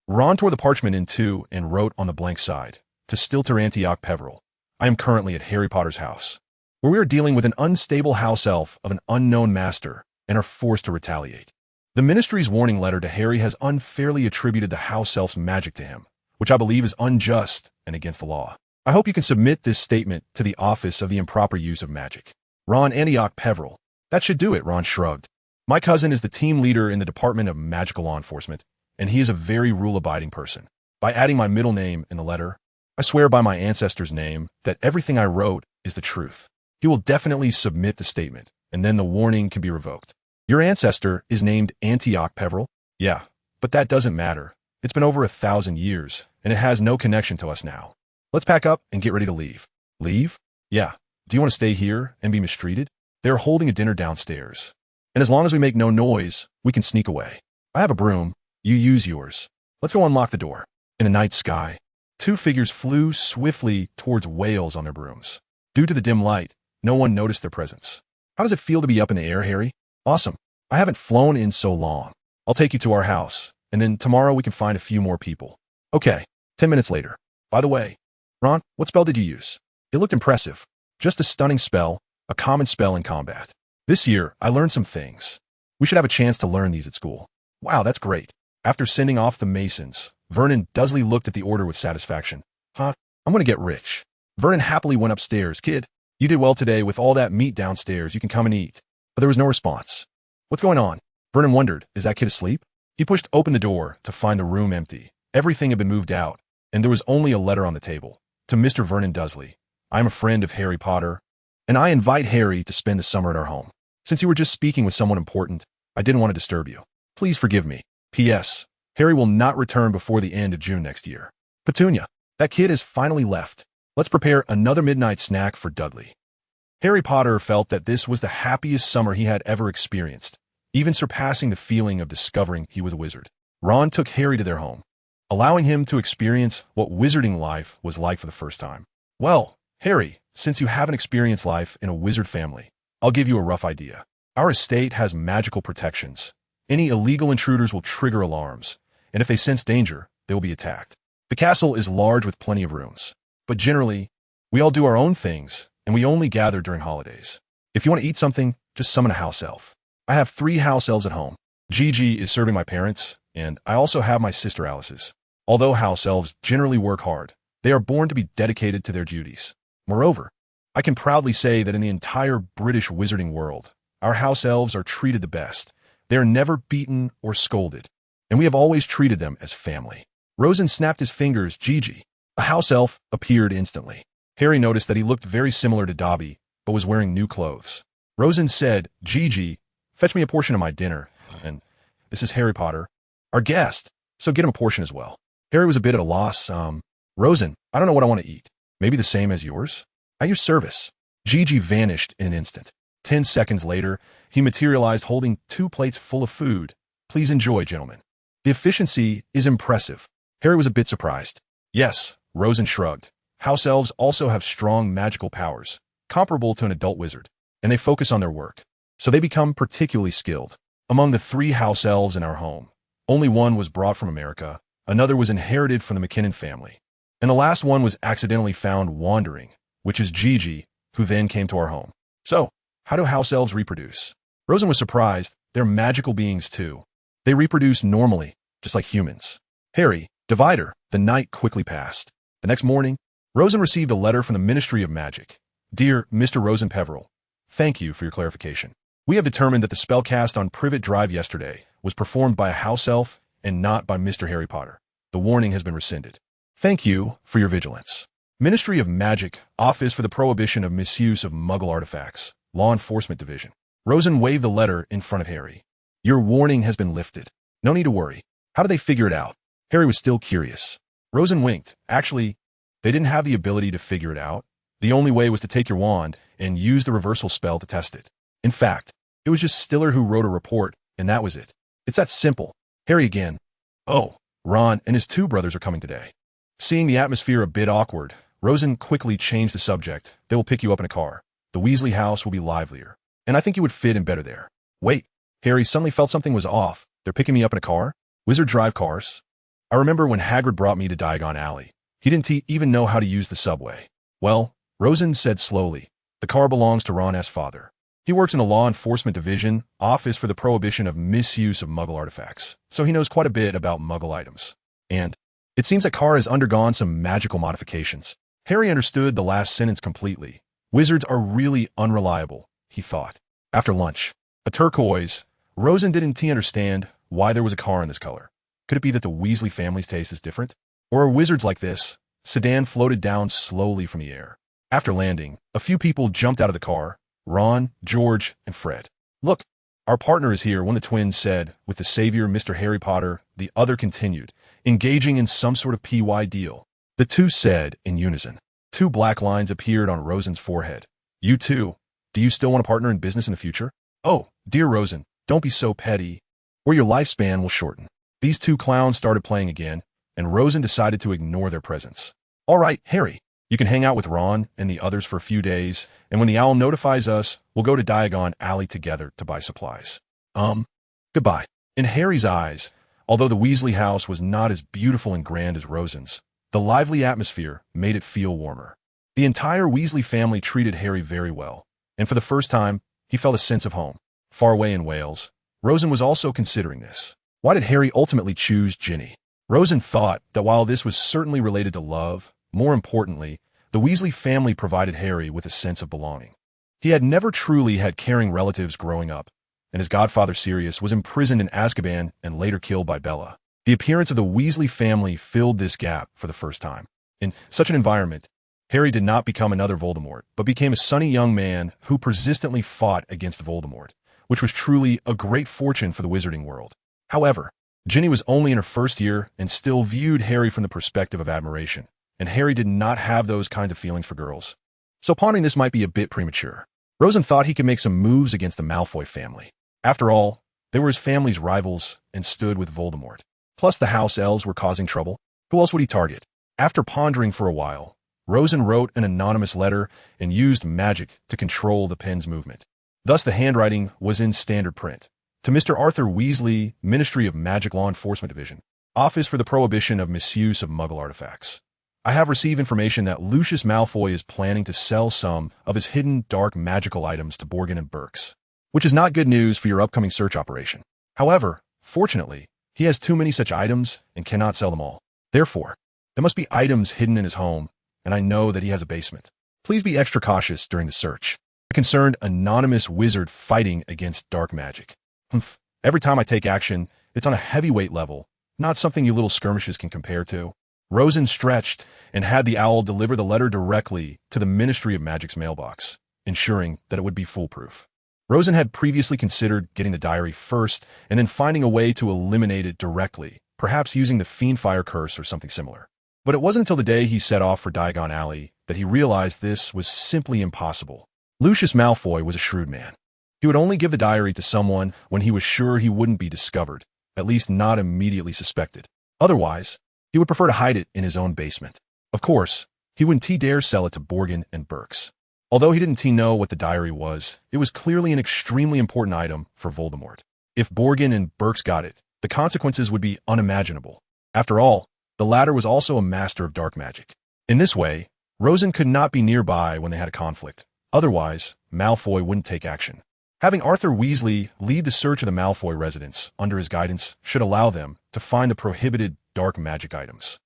Ron tore the parchment in two and wrote on the blank side, "To Stilter Antioch Peveril. I am currently at Harry Potter's house, where we are dealing with an unstable house elf of an unknown master and are forced to retaliate. The Ministry's warning letter to Harry has unfairly attributed the house elf's magic to him, which I believe is unjust and against the law. I hope you can submit this statement to the Office of the Improper Use of Magic. Ron Antioch Peveril." "That should do it," Ron shrugged. "My cousin is the team leader in the Department of Magical Law Enforcement, and he is a very rule-abiding person. By adding my middle name in the letter, I swear by my ancestor's name that everything I wrote is the truth. He will definitely submit the statement, and then the warning can be revoked." "Your ancestor is named Antioch Peveril?" "Yeah, but that doesn't matter. It's been over 1,000 years, and it has no connection to us now. Let's pack up and get ready to leave." "Leave?" "Yeah. Do you want to stay here and be mistreated? They are holding a dinner downstairs. And as long as we make no noise, we can sneak away. I have a broom. You use yours. Let's go unlock the door." In the night sky, two figures flew swiftly towards Wales on their brooms. Due to the dim light, no one noticed their presence. "How does it feel to be up in the air, Harry?" "Awesome. I haven't flown in so long. I'll take you to our house, and then tomorrow we can find a few more people." "Okay." 10 minutes later. "By the way, Ron, what spell did you use?" It looked impressive. "Just a stunning spell, a common spell in combat. This year, I learned some things. We should have a chance to learn these at school." "Wow, that's great." After sending off the Masons, Vernon Dursley looked at the order with satisfaction. "Huh? I'm going to get rich." Vernon happily went upstairs. "Kid, You did well today with all that meat downstairs. You can come and eat. But there was no response. What's going on? Vernon wondered. Is that kid asleep? He pushed open the door to find the room empty. Everything had been moved out, and there was only a letter on the table. To Mr. Vernon Dursley. I am a friend of Harry Potter, and I invite Harry to spend the summer at our home. Since you were just speaking with someone important, I didn't want to disturb you. Please forgive me. P.S. Harry will not return before the end of June next year. Petunia. That kid has finally left. Let's prepare another midnight snack for Dudley. Harry Potter felt that this was the happiest summer he had ever experienced, even surpassing the feeling of discovering he was a wizard. Ron took Harry to their home, allowing him to experience what wizarding life was like for the first time. Well, Harry, since you haven't experienced life in a wizard family, I'll give you a rough idea. Our estate has magical protections. Any illegal intruders will trigger alarms, and if they sense danger, they will be attacked. The castle is large with plenty of rooms, but generally, we all do our own things, and we only gather during holidays. If you want to eat something, just summon a house elf. I have 3 house elves at home. Gigi is serving my parents, and I also have my sister Alice's. Although house elves generally work hard, they are born to be dedicated to their duties. Moreover, I can proudly say that in the entire British wizarding world, our house elves are treated the best. They are never beaten or scolded, and we have always treated them as family. Rosen snapped his fingers. Gigi, a house elf, appeared instantly. Harry noticed that he looked very similar to Dobby, but was wearing new clothes. Rosen said, Gigi, fetch me a portion of my dinner, and this is Harry Potter, our guest, so get him a portion as well. Harry was a bit at a loss. Rosen, I don't know what I want to eat. Maybe the same as yours? At your service. Gigi vanished in an instant. 10 seconds later, he materialized holding 2 plates full of food. Please enjoy, gentlemen. The efficiency is impressive. Harry was a bit surprised. Yes, Rosen shrugged. House elves also have strong magical powers, comparable to an adult wizard, and they focus on their work, so they become particularly skilled. Among the 3 house elves in our home, only one was brought from America, another was inherited from the McKinnon family, and the last one was accidentally found wandering, which is Gigi, who then came to our home. So, how do house elves reproduce? Rosen was surprised. They're magical beings too. They reproduce normally, just like humans. Harry, Divider. The night quickly passed. The next morning, Rosen received a letter from the Ministry of Magic. Dear Mr. Rosen Peveril, thank you for your clarification. We have determined that the spell cast on Privet Drive yesterday was performed by a house elf and not by Mr. Harry Potter. The warning has been rescinded. Thank you for your vigilance. Ministry of Magic, Office for the Prohibition of Misuse of Muggle Artifacts, Law Enforcement Division. Rosen waved the letter in front of Harry. Your warning has been lifted. No need to worry. How did they figure it out? Harry was still curious. Rosen winked. Actually, they didn't have the ability to figure it out. The only way was to take your wand and use the reversal spell to test it. In fact, it was just Stiller who wrote a report, and that was it. It's that simple. Harry again. Oh, Ron and his 2 brothers are coming today. Seeing the atmosphere a bit awkward, Rosen quickly changed the subject. They will pick you up in a car. The Weasley house will be livelier, and I think you would fit in better there. Wait, Harry suddenly felt something was off. They're picking me up in a car? Wizards drive cars? I remember when Hagrid brought me to Diagon Alley. He didn't even know how to use the subway. Well, Rosen said slowly, the car belongs to Ron S. father. He works in the Law Enforcement Division, Office for the Prohibition of Misuse of Muggle Artifacts, so he knows quite a bit about Muggle items. And it seems that car has undergone some magical modifications. Harry understood the last sentence completely. Wizards are really unreliable, he thought. After lunch, a turquoise, Rosen didn't understand why there was a car in this color. Could it be that the Weasley family's taste is different? Or are wizards like this? Sedan floated down slowly from the air. After landing, a few people jumped out of the car. Ron, George, and Fred. Look, our partner is here, one of the twins said, with the savior, Mr. Harry Potter. The other continued, engaging in some sort of PY deal. The 2 said in unison. 2 black lines appeared on Rosen's forehead. You too. Do you still want a partner in business in the future? Oh, dear Rosen, don't be so petty, or your lifespan will shorten. These 2 clowns started playing again, and Rosen decided to ignore their presence. All right, Harry, you can hang out with Ron and the others for a few days, and when the owl notifies us, we'll go to Diagon Alley together to buy supplies. Goodbye. In Harry's eyes, although the Weasley house was not as beautiful and grand as Rosen's, the lively atmosphere made it feel warmer. The entire Weasley family treated Harry very well, and for the first time, he felt a sense of home. Far away in Wales, Rosen was also considering this. Why did Harry ultimately choose Ginny? Rosen thought that while this was certainly related to love, more importantly, the Weasley family provided Harry with a sense of belonging. He had never truly had caring relatives growing up, and his godfather Sirius was imprisoned in Azkaban and later killed by Bella. The appearance of the Weasley family filled this gap for the first time. In such an environment, Harry did not become another Voldemort, but became a sunny young man who persistently fought against Voldemort, which was truly a great fortune for the wizarding world. However, Ginny was only in her first year and still viewed Harry from the perspective of admiration, and Harry did not have those kinds of feelings for girls. So pondering this might be a bit premature. Rosen thought he could make some moves against the Malfoy family. After all, they were his family's rivals and stood with Voldemort. Plus the house elves were causing trouble. Who else would he target? After pondering for a while, Rosen wrote an anonymous letter and used magic to control the pen's movement. Thus the handwriting was in standard print. To Mr. Arthur Weasley, Ministry of Magic Law Enforcement Division, Office for the Prohibition of Misuse of Muggle Artifacts. I have received information that Lucius Malfoy is planning to sell some of his hidden dark magical items to Borgin and Burkes, which is not good news for your upcoming search operation. However, fortunately, he has too many such items and cannot sell them all. Therefore, there must be items hidden in his home, and I know that he has a basement. Please be extra cautious during the search. A concerned anonymous wizard fighting against dark magic. Every time I take action, it's on a heavyweight level, not something you little skirmishes can compare to. Rosen stretched and had the owl deliver the letter directly to the Ministry of Magic's mailbox, ensuring that it would be foolproof. Rosen had previously considered getting the diary first and then finding a way to eliminate it directly, perhaps using the Fiendfire curse or something similar. But it wasn't until the day he set off for Diagon Alley that he realized this was simply impossible. Lucius Malfoy was a shrewd man. He would only give the diary to someone when he was sure he wouldn't be discovered, at least not immediately suspected. Otherwise, he would prefer to hide it in his own basement. Of course, he wouldn't dare sell it to Borgin and Burkes. Although he didn't know what the diary was, it was clearly an extremely important item for Voldemort. If Borgin and Burkes got it, the consequences would be unimaginable. After all, the latter was also a master of dark magic. In this way, Rosen could not be nearby when they had a conflict. Otherwise, Malfoy wouldn't take action. Having Arthur Weasley lead the search of the Malfoy residence under his guidance should allow them to find the prohibited dark magic items.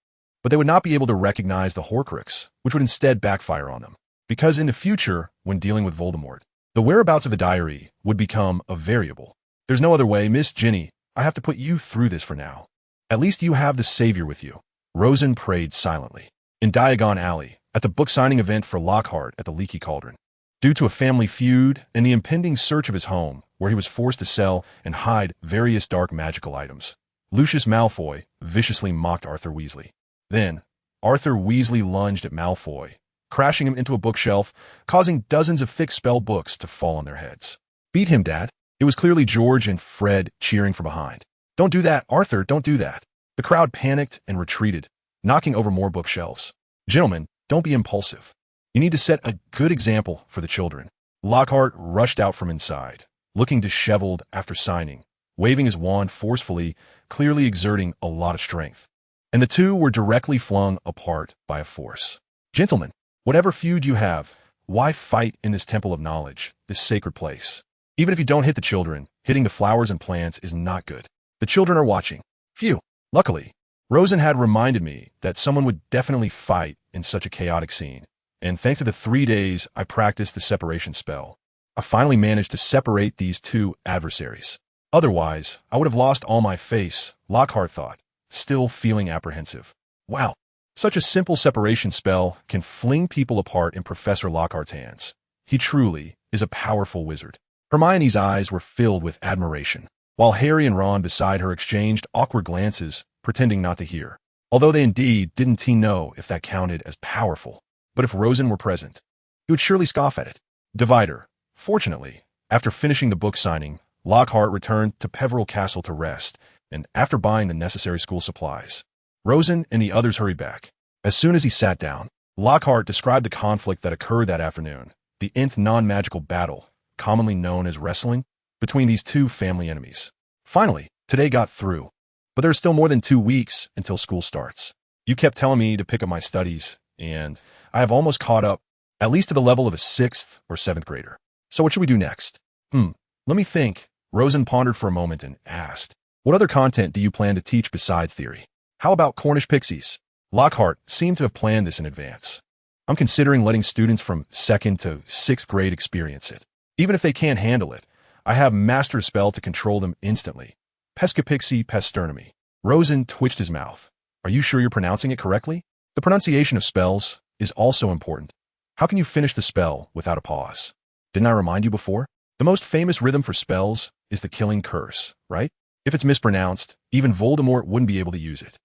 But they would not be able to recognize the Horcrux, which would instead backfire on them. Because in the future, when dealing with Voldemort, the whereabouts of the diary would become a variable. There's no other way, Miss Ginny. I have to put you through this for now. At least you have the Savior with you. Rosen prayed silently. In Diagon Alley, at the book signing event for Lockhart at the Leaky Cauldron. Due to a family feud and the impending search of his home, where he was forced to sell and hide various dark magical items, Lucius Malfoy viciously mocked Arthur Weasley. Then, Arthur Weasley lunged at Malfoy, crashing him into a bookshelf, causing dozens of fixed spell books to fall on their heads. Beat him, Dad. It was clearly George and Fred cheering from behind. Don't do that, Arthur, don't do that. The crowd panicked and retreated, knocking over more bookshelves. Gentlemen, don't be impulsive. You need to set a good example for the children. Lockhart rushed out from inside, looking disheveled after signing, waving his wand forcefully, clearly exerting a lot of strength. And the two were directly flung apart by a force. Gentlemen, whatever feud you have, why fight in this temple of knowledge, this sacred place? Even if you don't hit the children, hitting the flowers and plants is not good. The children are watching. Phew. Luckily, Rosen had reminded me that someone would definitely fight in such a chaotic scene. And thanks to the 3 days I practiced the separation spell, I finally managed to separate these two adversaries. Otherwise, I would have lost all my face, Lockhart thought, still feeling apprehensive. Wow, such a simple separation spell can fling people apart in Professor Lockhart's hands. He truly is a powerful wizard. Hermione's eyes were filled with admiration, while Harry and Ron beside her exchanged awkward glances, pretending not to hear. Although they indeed didn't know if that counted as powerful. But if Rosen were present, he would surely scoff at it. Divider. Fortunately, after finishing the book signing, Lockhart returned to Peveril Castle to rest, and after buying the necessary school supplies, Rosen and the others hurried back. As soon as he sat down, Lockhart described the conflict that occurred that afternoon, the nth non-magical battle, commonly known as wrestling, between these two family enemies. Finally, today got through, but there's still more than 2 weeks until school starts. You kept telling me to pick up my studies, and I have almost caught up, at least to the level of a 6th or 7th grader. So what should we do next? Let me think. Rosen pondered for a moment and asked, what other content do you plan to teach besides theory? How about Cornish pixies? Lockhart seemed to have planned this in advance. I'm considering letting students from 2nd to 6th grade experience it. Even if they can't handle it, I have mastered a spell to control them instantly. Pescapixie Pesternomy. Rosen twitched his mouth. Are you sure you're pronouncing it correctly? The pronunciation of spells is also important. How can you finish the spell without a pause? Didn't I remind you before? The most famous rhythm for spells is the killing curse, right? If it's mispronounced, even Voldemort wouldn't be able to use it.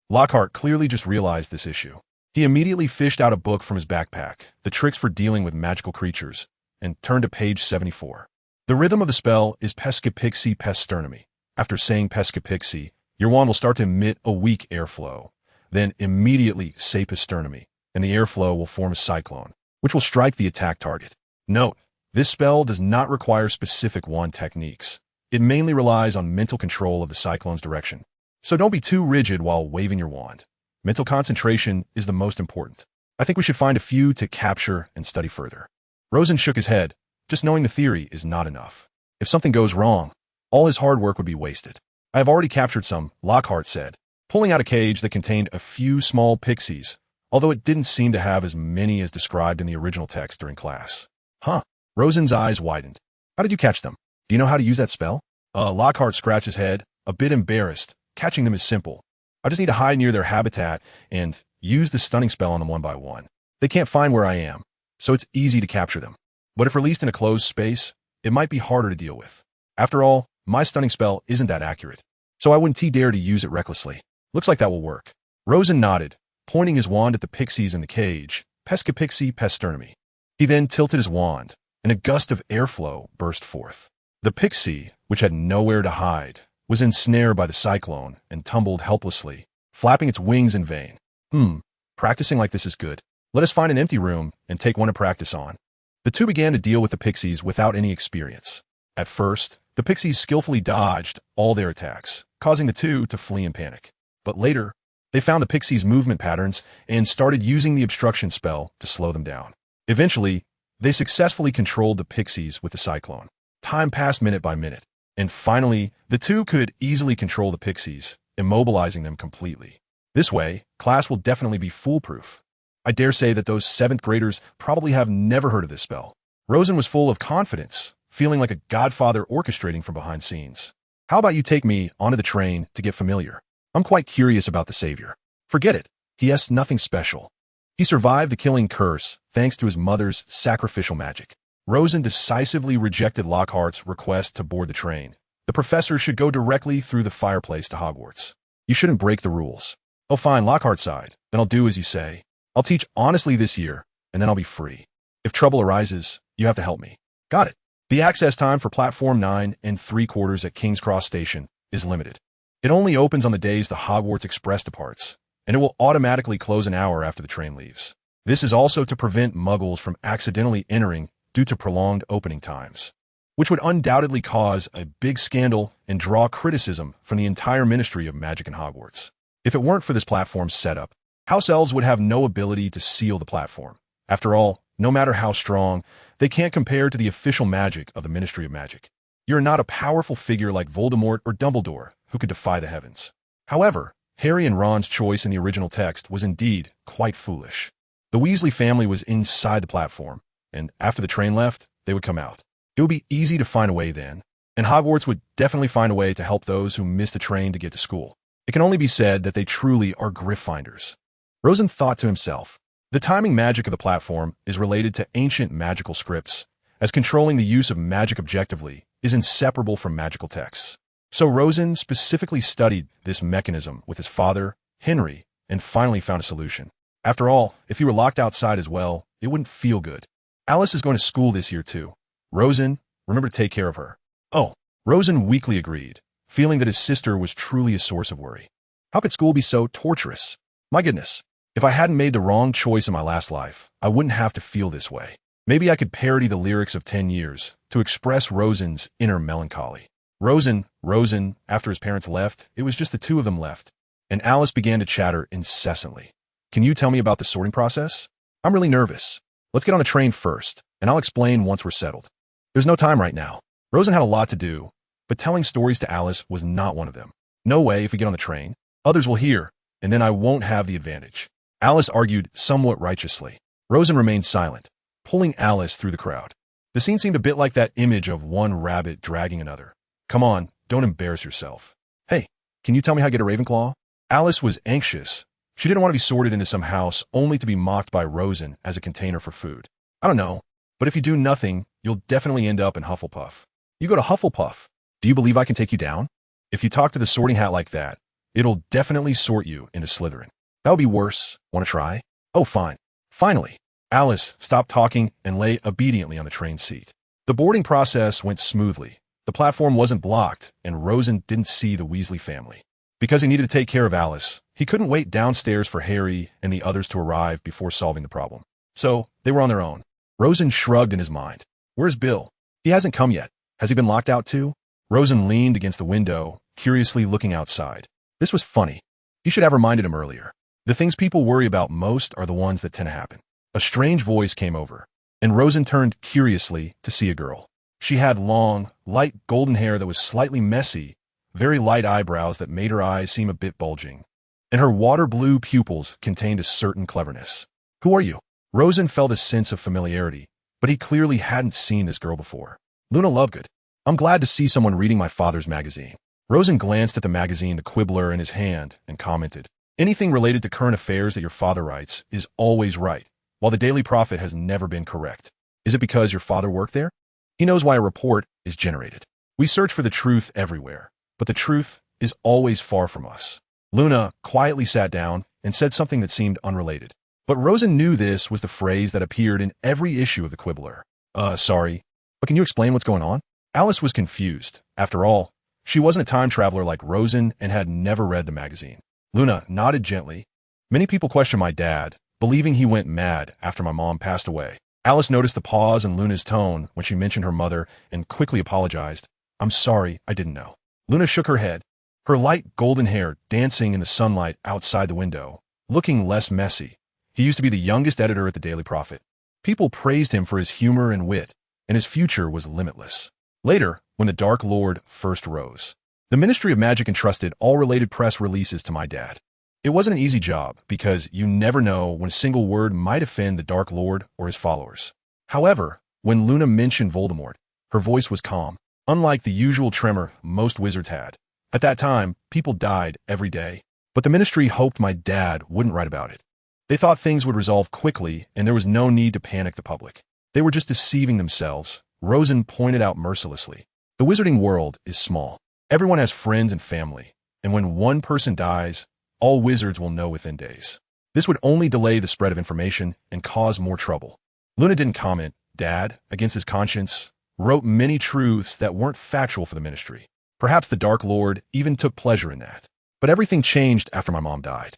Lockhart clearly just realized this issue. He immediately fished out a book from his backpack, The Tricks for Dealing with Magical Creatures, and turned to page 74. The rhythm of the spell is Pescapixie Pesternomy. After saying Pescapixie, your wand will start to emit a weak airflow. Then immediately say Pesternomy, and the airflow will form a cyclone, which will strike the attack target. Note, this spell does not require specific wand techniques. It mainly relies on mental control of the cyclone's direction. So don't be too rigid while waving your wand. Mental concentration is the most important. I think we should find a few to capture and study further. Rosen shook his head. Just knowing the theory is not enough. If something goes wrong, all his hard work would be wasted. I have already captured some, Lockhart said, pulling out a cage that contained a few small pixies, although it didn't seem to have as many as described in the original text during class. Huh. Rosen's eyes widened. How did you catch them? Do you know how to use that spell? Lockhart scratched his head, a bit embarrassed. Catching them is simple. I just need to hide near their habitat and use the stunning spell on them one by one. They can't find where I am, so it's easy to capture them. But if released in a closed space, it might be harder to deal with. After all, my stunning spell isn't that accurate, so I wouldn't dare to use it recklessly. Looks like that will work. Rosen nodded, pointing his wand at the pixies in the cage, Pescapixie Pesternomy. He then tilted his wand, and a gust of airflow burst forth. The pixie, which had nowhere to hide, was ensnared by the cyclone and tumbled helplessly, flapping its wings in vain. Practicing like this is good. Let us find an empty room and take one to practice on. The two began to deal with the pixies without any experience. At first, the pixies skillfully dodged all their attacks, causing the two to flee in panic. But later, they found the pixies' movement patterns and started using the obstruction spell to slow them down. Eventually, they successfully controlled the pixies with the cyclone. Time passed minute by minute, and finally, the two could easily control the pixies, immobilizing them completely. This way, class will definitely be foolproof. I dare say that those 7th graders probably have never heard of this spell. Rosen was full of confidence, feeling like a godfather orchestrating from behind scenes. How about you take me onto the train to get familiar? I'm quite curious about the savior. Forget it. He has nothing special. He survived the killing curse thanks to his mother's sacrificial magic. Rosen decisively rejected Lockhart's request to board the train. The professor should go directly through the fireplace to Hogwarts. You shouldn't break the rules. Oh fine, Lockhart sighed. Then I'll do as you say. I'll teach honestly this year, and then I'll be free. If trouble arises, you have to help me. Got it. The access time for Platform 9 3/4 at King's Cross Station is limited. It only opens on the days the Hogwarts Express departs, and it will automatically close an hour after the train leaves. This is also to prevent muggles from accidentally entering due to prolonged opening times, which would undoubtedly cause a big scandal and draw criticism from the entire Ministry of Magic in Hogwarts. If it weren't for this platform's setup, house elves would have no ability to seal the platform. After all, no matter how strong, they can't compare to the official magic of the Ministry of Magic. You're not a powerful figure like Voldemort or Dumbledore, who could defy the heavens. However, Harry and Ron's choice in the original text was indeed quite foolish. The Weasley family was inside the platform, and after the train left, they would come out. It would be easy to find a way then, and Hogwarts would definitely find a way to help those who missed the train to get to school. It can only be said that they truly are Gryffindors. Rosen thought to himself, the timing magic of the platform is related to ancient magical scripts, as controlling the use of magic objectively is inseparable from magical texts. So Rosen specifically studied this mechanism with his father, Henry, and finally found a solution. After all, if he were locked outside as well, it wouldn't feel good. Alice is going to school this year too. Rosen, remember to take care of her. Oh, Rosen weakly agreed, feeling that his sister was truly a source of worry. How could school be so torturous? My goodness, if I hadn't made the wrong choice in my last life, I wouldn't have to feel this way. Maybe I could parody the lyrics of 10 Years to express Rosen's inner melancholy. Rosen, after his parents left, it was just the two of them left, and Alice began to chatter incessantly. Can you tell me about the sorting process? I'm really nervous. Let's get on the train first, and I'll explain once we're settled. There's no time right now. Rosen had a lot to do, but telling stories to Alice was not one of them. No way if we get on the train. Others will hear, and then I won't have the advantage. Alice argued somewhat righteously. Rosen remained silent, pulling Alice through the crowd. The scene seemed a bit like that image of one rabbit dragging another. Come on, don't embarrass yourself. Hey, can you tell me how to get a Ravenclaw? Alice was anxious. She didn't want to be sorted into some house only to be mocked by Rosen as a container for food. I don't know, but if you do nothing, you'll definitely end up in Hufflepuff. You go to Hufflepuff. Do you believe I can take you down? If you talk to the sorting hat like that, it'll definitely sort you into Slytherin. That would be worse. Want to try? Oh, fine. Finally, Alice stopped talking and lay obediently on the train seat. The boarding process went smoothly. The platform wasn't blocked, and Rosen didn't see the Weasley family. Because he needed to take care of Alice, he couldn't wait downstairs for Harry and the others to arrive before solving the problem. So, they were on their own. Rosen shrugged in his mind. Where's Bill? He hasn't come yet. Has he been locked out too? Rosen leaned against the window, curiously looking outside. This was funny. He should have reminded him earlier. The things people worry about most are the ones that tend to happen. A strange voice came over, and Rosen turned curiously to see a girl. She had long, light golden hair that was slightly messy, very light eyebrows that made her eyes seem a bit bulging, and her water blue pupils contained a certain cleverness. Who are you? Rosen felt a sense of familiarity, but he clearly hadn't seen this girl before. Luna Lovegood. I'm glad to see someone reading my father's magazine. Rosen glanced at the magazine, the Quibbler, in his hand, and commented, anything related to current affairs that your father writes is always right, while the Daily Prophet has never been correct. Is it because your father worked there? He knows why a report is generated. We search for the truth everywhere, but the truth is always far from us. Luna quietly sat down and said something that seemed unrelated. But Rosen knew this was the phrase that appeared in every issue of the Quibbler. Sorry, but can you explain what's going on? Alice was confused. After all, she wasn't a time traveler like Rosen and had never read the magazine. Luna nodded gently. Many people question my dad, believing he went mad after my mom passed away. Alice noticed the pause in Luna's tone when she mentioned her mother and quickly apologized. I'm sorry, I didn't know. Luna shook her head, her light golden hair dancing in the sunlight outside the window, looking less messy. He used to be the youngest editor at the Daily Prophet. People praised him for his humor and wit, and his future was limitless. Later, when the Dark Lord first rose, the Ministry of Magic entrusted all related press releases to my dad. It wasn't an easy job, because you never know when a single word might offend the Dark Lord or his followers. However, when Luna mentioned Voldemort, her voice was calm, unlike the usual tremor most wizards had. At that time, people died every day, but the Ministry hoped my dad wouldn't write about it. They thought things would resolve quickly, and there was no need to panic the public. They were just deceiving themselves, Rosen pointed out mercilessly. The wizarding world is small. Everyone has friends and family, and when one person dies, all wizards will know within days. This would only delay the spread of information and cause more trouble. Luna didn't comment. Dad, against his conscience, wrote many truths that weren't factual for the Ministry. Perhaps the Dark Lord even took pleasure in that. But everything changed after my mom died.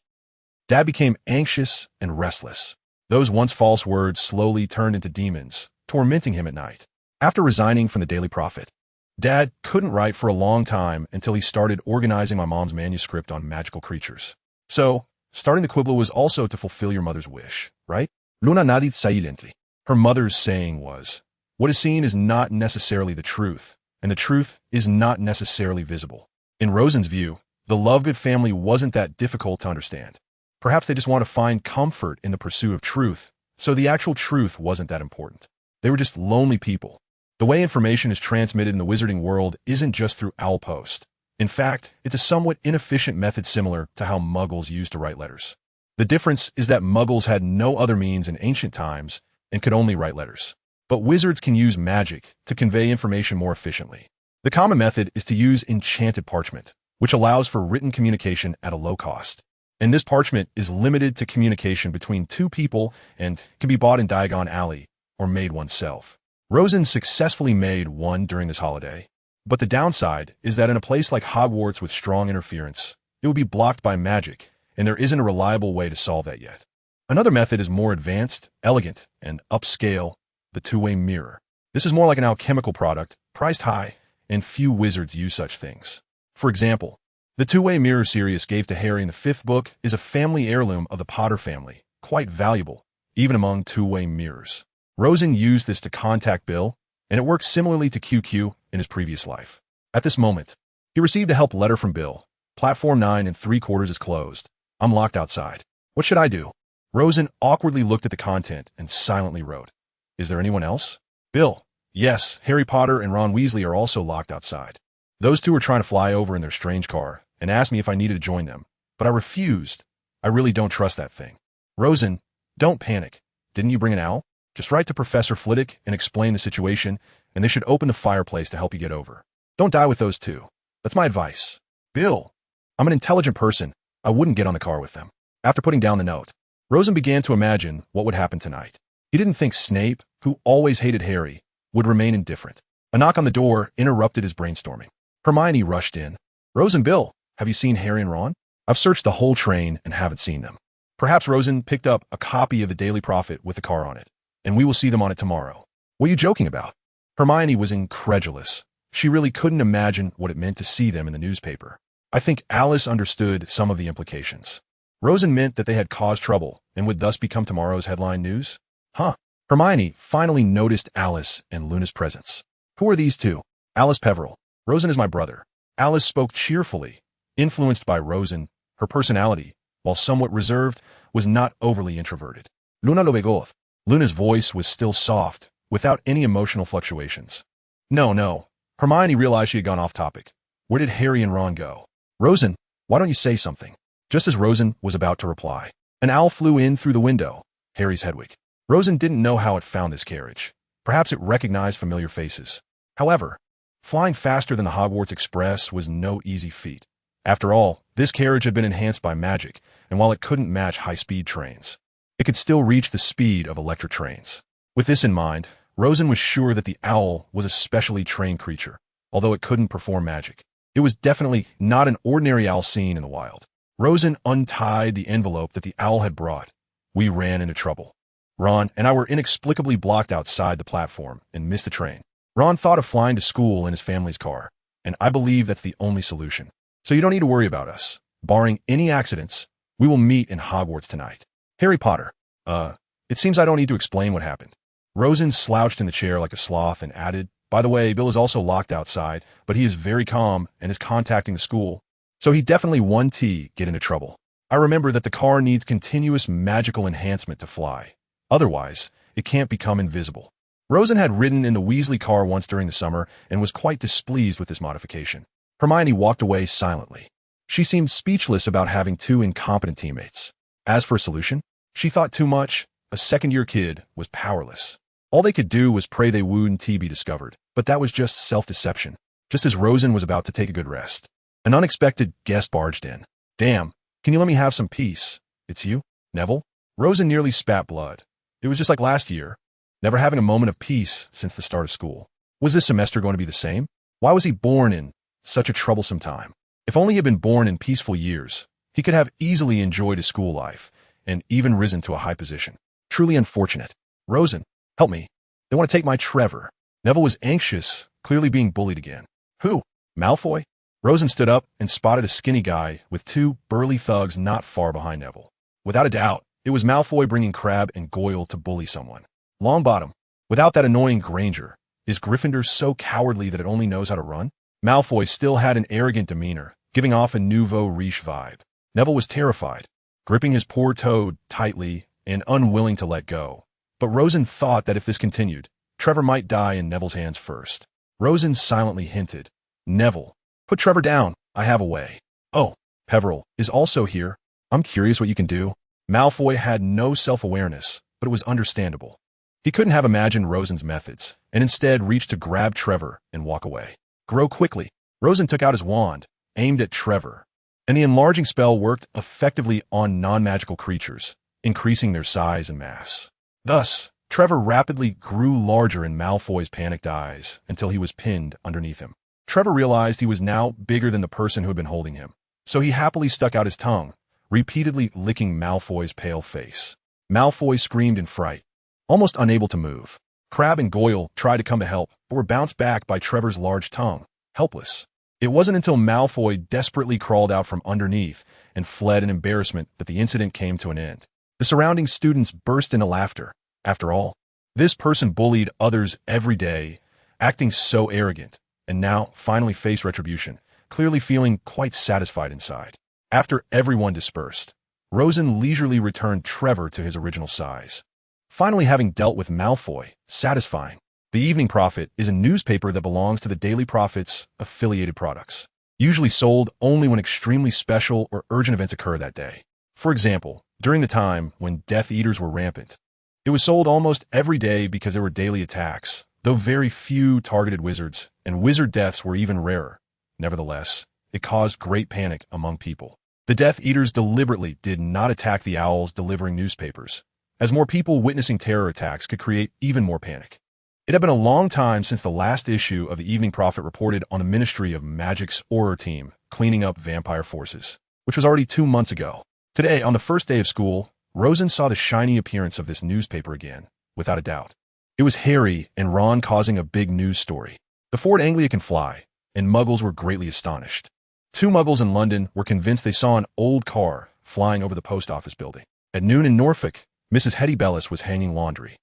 Dad became anxious and restless. Those once false words slowly turned into demons, tormenting him at night. After resigning from the Daily Prophet, Dad couldn't write for a long time until he started organizing my mom's manuscript on magical creatures. So, starting the Quibbler was also to fulfill your mother's wish, right? Luna nodded silently. Her mother's saying was, what is seen is not necessarily the truth, and the truth is not necessarily visible. In Rosen's view, the Lovegood family wasn't that difficult to understand. Perhaps they just want to find comfort in the pursuit of truth, so the actual truth wasn't that important. They were just lonely people. The way information is transmitted in the wizarding world isn't just through owl post. In fact, it's a somewhat inefficient method similar to how Muggles used to write letters. The difference is that Muggles had no other means in ancient times and could only write letters. But wizards can use magic to convey information more efficiently. The common method is to use enchanted parchment, which allows for written communication at a low cost. And this parchment is limited to communication between two people and can be bought in Diagon Alley or made oneself. Rosen successfully made one during this holiday, but the downside is that in a place like Hogwarts with strong interference, it would be blocked by magic, and there isn't a reliable way to solve that yet. Another method is more advanced, elegant, and upscale, the two-way mirror. This is more like an alchemical product, priced high, and few wizards use such things. For example, the two-way mirror Sirius gave to Harry in the 5th book is a family heirloom of the Potter family, quite valuable, even among two-way mirrors. Rosen used this to contact Bill, and it works similarly to QQ in his previous life. At this moment, he received a help letter from Bill. Platform 9 3/4 is closed. I'm locked outside. What should I do? Rosen awkwardly looked at the content and silently wrote, "Is there anyone else?" Bill, "Yes, Harry Potter and Ron Weasley are also locked outside. Those two are trying to fly over in their strange car and asked me if I needed to join them, but I refused. I really don't trust that thing." Rosen, "Don't panic. Didn't you bring an owl? Just write to Professor Flitwick and explain the situation, and they should open the fireplace to help you get over. Don't die with those two. That's my advice." Bill, "I'm an intelligent person. I wouldn't get on the car with them." After putting down the note, Rosen began to imagine what would happen tonight. He didn't think Snape, who always hated Harry, would remain indifferent. A knock on the door interrupted his brainstorming. Hermione rushed in. "Rosen, Bill, have you seen Harry and Ron? I've searched the whole train and haven't seen them." Perhaps Rosen picked up a copy of the Daily Prophet with the car on it, and we will see them on it tomorrow. "What are you joking about?" Hermione was incredulous. She really couldn't imagine what it meant to see them in the newspaper. I think Alice understood some of the implications. Rosen meant that they had caused trouble and would thus become tomorrow's headline news? Huh. Hermione finally noticed Alice and Luna's presence. "Who are these two?" "Alice Peverell. Rosen is my brother." Alice spoke cheerfully, influenced by Rosen. Her personality, while somewhat reserved, was not overly introverted. "Luna lo begoth." Luna's voice was still soft, without any emotional fluctuations. No. Hermione realized she had gone off topic. "Where did Harry and Ron go?" "Rosen, why don't you say something?" Just as Rosen was about to reply, an owl flew in through the window, Harry's Hedwig. Rosen didn't know how it found this carriage. Perhaps it recognized familiar faces. However, flying faster than the Hogwarts Express was no easy feat. After all, this carriage had been enhanced by magic, and while it couldn't match high-speed trains, it could still reach the speed of electric trains. With this in mind, Rosen was sure that the owl was a specially trained creature, although it couldn't perform magic. It was definitely not an ordinary owl seen in the wild. Rosen untied the envelope that the owl had brought. "We ran into trouble. Ron and I were inexplicably blocked outside the platform and missed the train. Ron thought of flying to school in his family's car, and I believe that's the only solution. So you don't need to worry about us. Barring any accidents, we will meet in Hogwarts tonight. Harry Potter. It seems I don't need to explain what happened." Rosen slouched in the chair like a sloth and added, "By the way, Bill is also locked outside, but he is very calm and is contacting the school. So he definitely won't get into trouble. I remember that the car needs continuous magical enhancement to fly. Otherwise, it can't become invisible." Rosen had ridden in the Weasley car once during the summer and was quite displeased with this modification. Hermione walked away silently. She seemed speechless about having two incompetent teammates. As for a solution, she thought too much. A second-year kid was powerless. All they could do was pray they wouldn't be discovered, but that was just self-deception. Just as Rosen was about to take a good rest, an unexpected guest barged in. "Damn, can you let me have some peace? It's you, Neville?" Rosen nearly spat blood. It was just like last year, never having a moment of peace since the start of school. Was this semester going to be the same? Why was he born in such a troublesome time? If only he had been born in peaceful years, he could have easily enjoyed his school life and even risen to a high position. Truly unfortunate. "Rosen, help me. They want to take my Trevor." Neville was anxious, clearly being bullied again. "Who? Malfoy?" Rosen stood up and spotted a skinny guy with two burly thugs not far behind Neville. Without a doubt, it was Malfoy bringing Crabbe and Goyle to bully someone. Longbottom, without that annoying Granger, is Gryffindor so cowardly that it only knows how to run? Malfoy still had an arrogant demeanor, giving off a nouveau riche vibe. Neville was terrified, gripping his poor toad tightly and unwilling to let go. But Rosen thought that if this continued, Trevor might die in Neville's hands first. Rosen silently hinted, "Neville, put Trevor down. I have a way." "Oh, Peverell is also here. I'm curious what you can do." Malfoy had no self-awareness, but it was understandable. He couldn't have imagined Rosen's methods, and instead reached to grab Trevor and walk away. "Grow quickly." Rosen took out his wand, aimed at Trevor, and the enlarging spell worked effectively on non-magical creatures, increasing their size and mass. Thus, Trevor rapidly grew larger in Malfoy's panicked eyes until he was pinned underneath him. Trevor realized he was now bigger than the person who had been holding him, so he happily stuck out his tongue, repeatedly licking Malfoy's pale face. Malfoy screamed in fright, almost unable to move. Crabbe and Goyle tried to come to help, but were bounced back by Trevor's large tongue, helpless. It wasn't until Malfoy desperately crawled out from underneath and fled in embarrassment that the incident came to an end. The surrounding students burst into laughter. After all, this person bullied others every day, acting so arrogant, and now finally faced retribution, clearly feeling quite satisfied inside. After everyone dispersed, Rosen leisurely returned Trevor to his original size. Finally having dealt with Malfoy, satisfying. The Evening Prophet is a newspaper that belongs to the Daily Prophet's affiliated products, usually sold only when extremely special or urgent events occur that day. For example, during the time when Death Eaters were rampant, it was sold almost every day because there were daily attacks, though very few targeted wizards, and wizard deaths were even rarer. Nevertheless, it caused great panic among people. The Death Eaters deliberately did not attack the owls delivering newspapers, as more people witnessing terror attacks could create even more panic. It had been a long time since the last issue of the Evening Prophet reported on the Ministry of Magic's horror team cleaning up vampire forces, which was already 2 months ago. Today, on the first day of school, Rosen saw the shiny appearance of this newspaper again, without a doubt. It was Harry and Ron causing a big news story. The Ford Anglia can fly, and Muggles were greatly astonished. 2 Muggles in London were convinced they saw an old car flying over the post office building. At noon in Norfolk, Mrs. Hetty Bellis was hanging laundry.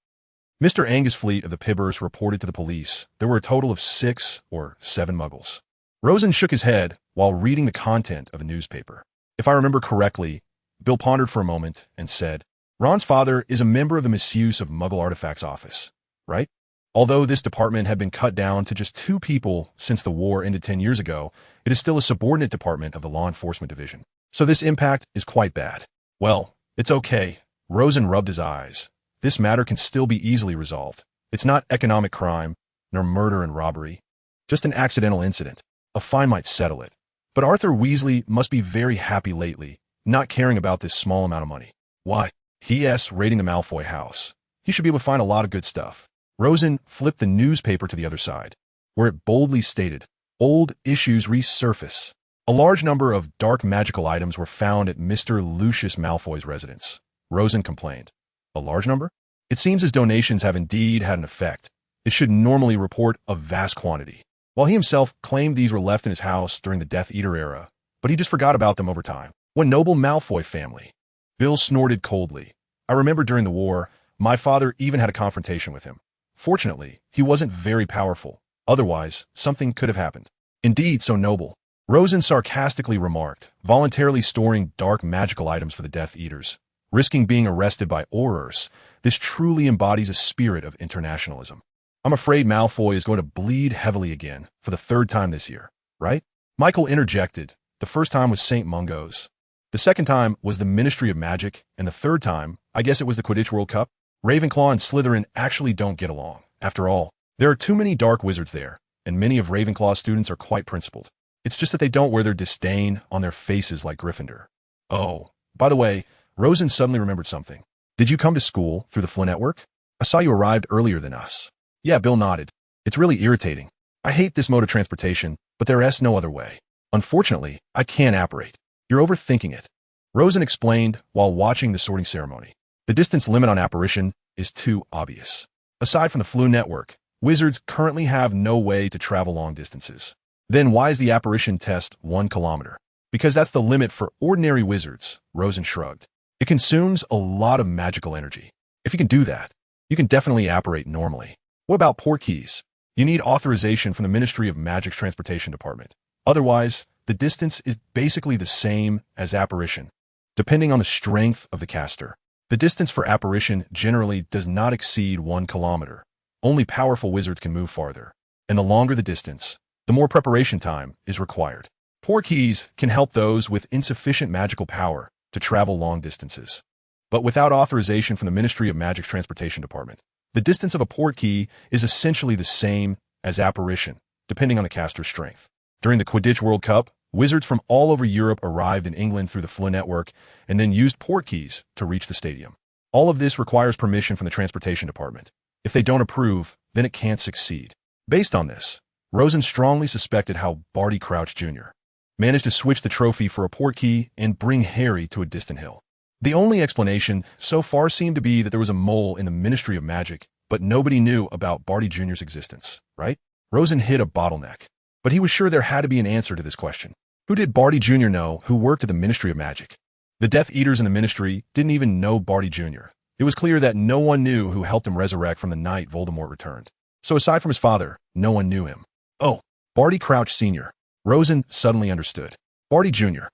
Mr. Angus Fleet of the Pibbers reported to the police there were a total of 6 or 7 Muggles. Rosen shook his head while reading the content of a newspaper. If I remember correctly, Bill pondered for a moment and said, Ron's father is a member of the Misuse of Muggle Artifacts office, right? Although this department had been cut down to just 2 people since the war ended 10 years ago, it is still a subordinate department of the Law Enforcement Division. So this impact is quite bad. Well, it's okay. Rosen rubbed his eyes. This matter can still be easily resolved. It's not economic crime, nor murder and robbery. Just an accidental incident. A fine might settle it. But Arthur Weasley must be very happy lately, not caring about this small amount of money. Why? He.S. raiding the Malfoy house. He should be able to find a lot of good stuff. Rosen flipped the newspaper to the other side, where it boldly stated, Old issues resurface. A large number of dark magical items were found at Mr. Lucius Malfoy's residence. Rosen complained. A large number? It seems his donations have indeed had an effect. It should normally report a vast quantity. While he himself claimed these were left in his house during the Death Eater era, but he just forgot about them over time. What noble Malfoy family? Bill snorted coldly. I remember during the war, my father even had a confrontation with him. Fortunately, he wasn't very powerful. Otherwise, something could have happened. Indeed, so noble. Rosen sarcastically remarked, voluntarily storing dark magical items for the Death Eaters. Risking being arrested by Aurors, this truly embodies a spirit of internationalism. I'm afraid Malfoy is going to bleed heavily again for the 3rd time this year, right? Michael interjected. The first time was St. Mungo's. The second time was the Ministry of Magic, and the 3rd time, I guess it was the Quidditch World Cup. Ravenclaw and Slytherin actually don't get along. After all, there are too many dark wizards there, and many of Ravenclaw's students are quite principled. It's just that they don't wear their disdain on their faces like Gryffindor. Oh, by the way, Rosen suddenly remembered something. Did you come to school through the Flynn network? I saw you arrived earlier than us. Yeah, Bill nodded. It's really irritating. I hate this mode of transportation, but there's no other way. Unfortunately, I can't apparate. You're overthinking it. Rosen explained while watching the sorting ceremony. The distance limit on apparition is too obvious. Aside from the Flynn network, wizards currently have no way to travel long distances. Then why is the apparition test 1 kilometer? Because that's the limit for ordinary wizards, Rosen shrugged. It consumes a lot of magical energy. If you can do that, you can definitely apparate normally. What about port keys? You need authorization from the Ministry of Magic's Transportation Department. Otherwise, the distance is basically the same as apparition, depending on the strength of the caster. The distance for apparition generally does not exceed 1 kilometer. Only powerful wizards can move farther, and the longer the distance, the more preparation time is required. Port keys can help those with insufficient magical power to travel long distances. But without authorization from the Ministry of Magic's Transportation Department, the distance of a port key is essentially the same as apparition, depending on the caster's strength. During the Quidditch World Cup, wizards from all over Europe arrived in England through the Flynn network and then used port keys to reach the stadium. All of this requires permission from the Transportation Department. If they don't approve, then it can't succeed. Based on this, Rosen strongly suspected how Barty Crouch Jr. managed to switch the trophy for a port key and bring Harry to a distant hill. The only explanation so far seemed to be that there was a mole in the Ministry of Magic, but nobody knew about Barty Jr.'s existence, right? Rosen hit a bottleneck, but he was sure there had to be an answer to this question. Who did Barty Jr. know who worked at the Ministry of Magic? The Death Eaters in the Ministry didn't even know Barty Jr. It was clear that no one knew who helped him resurrect from the night Voldemort returned. So aside from his father, no one knew him. Oh, Barty Crouch Sr. Rosen suddenly understood. Barty Jr.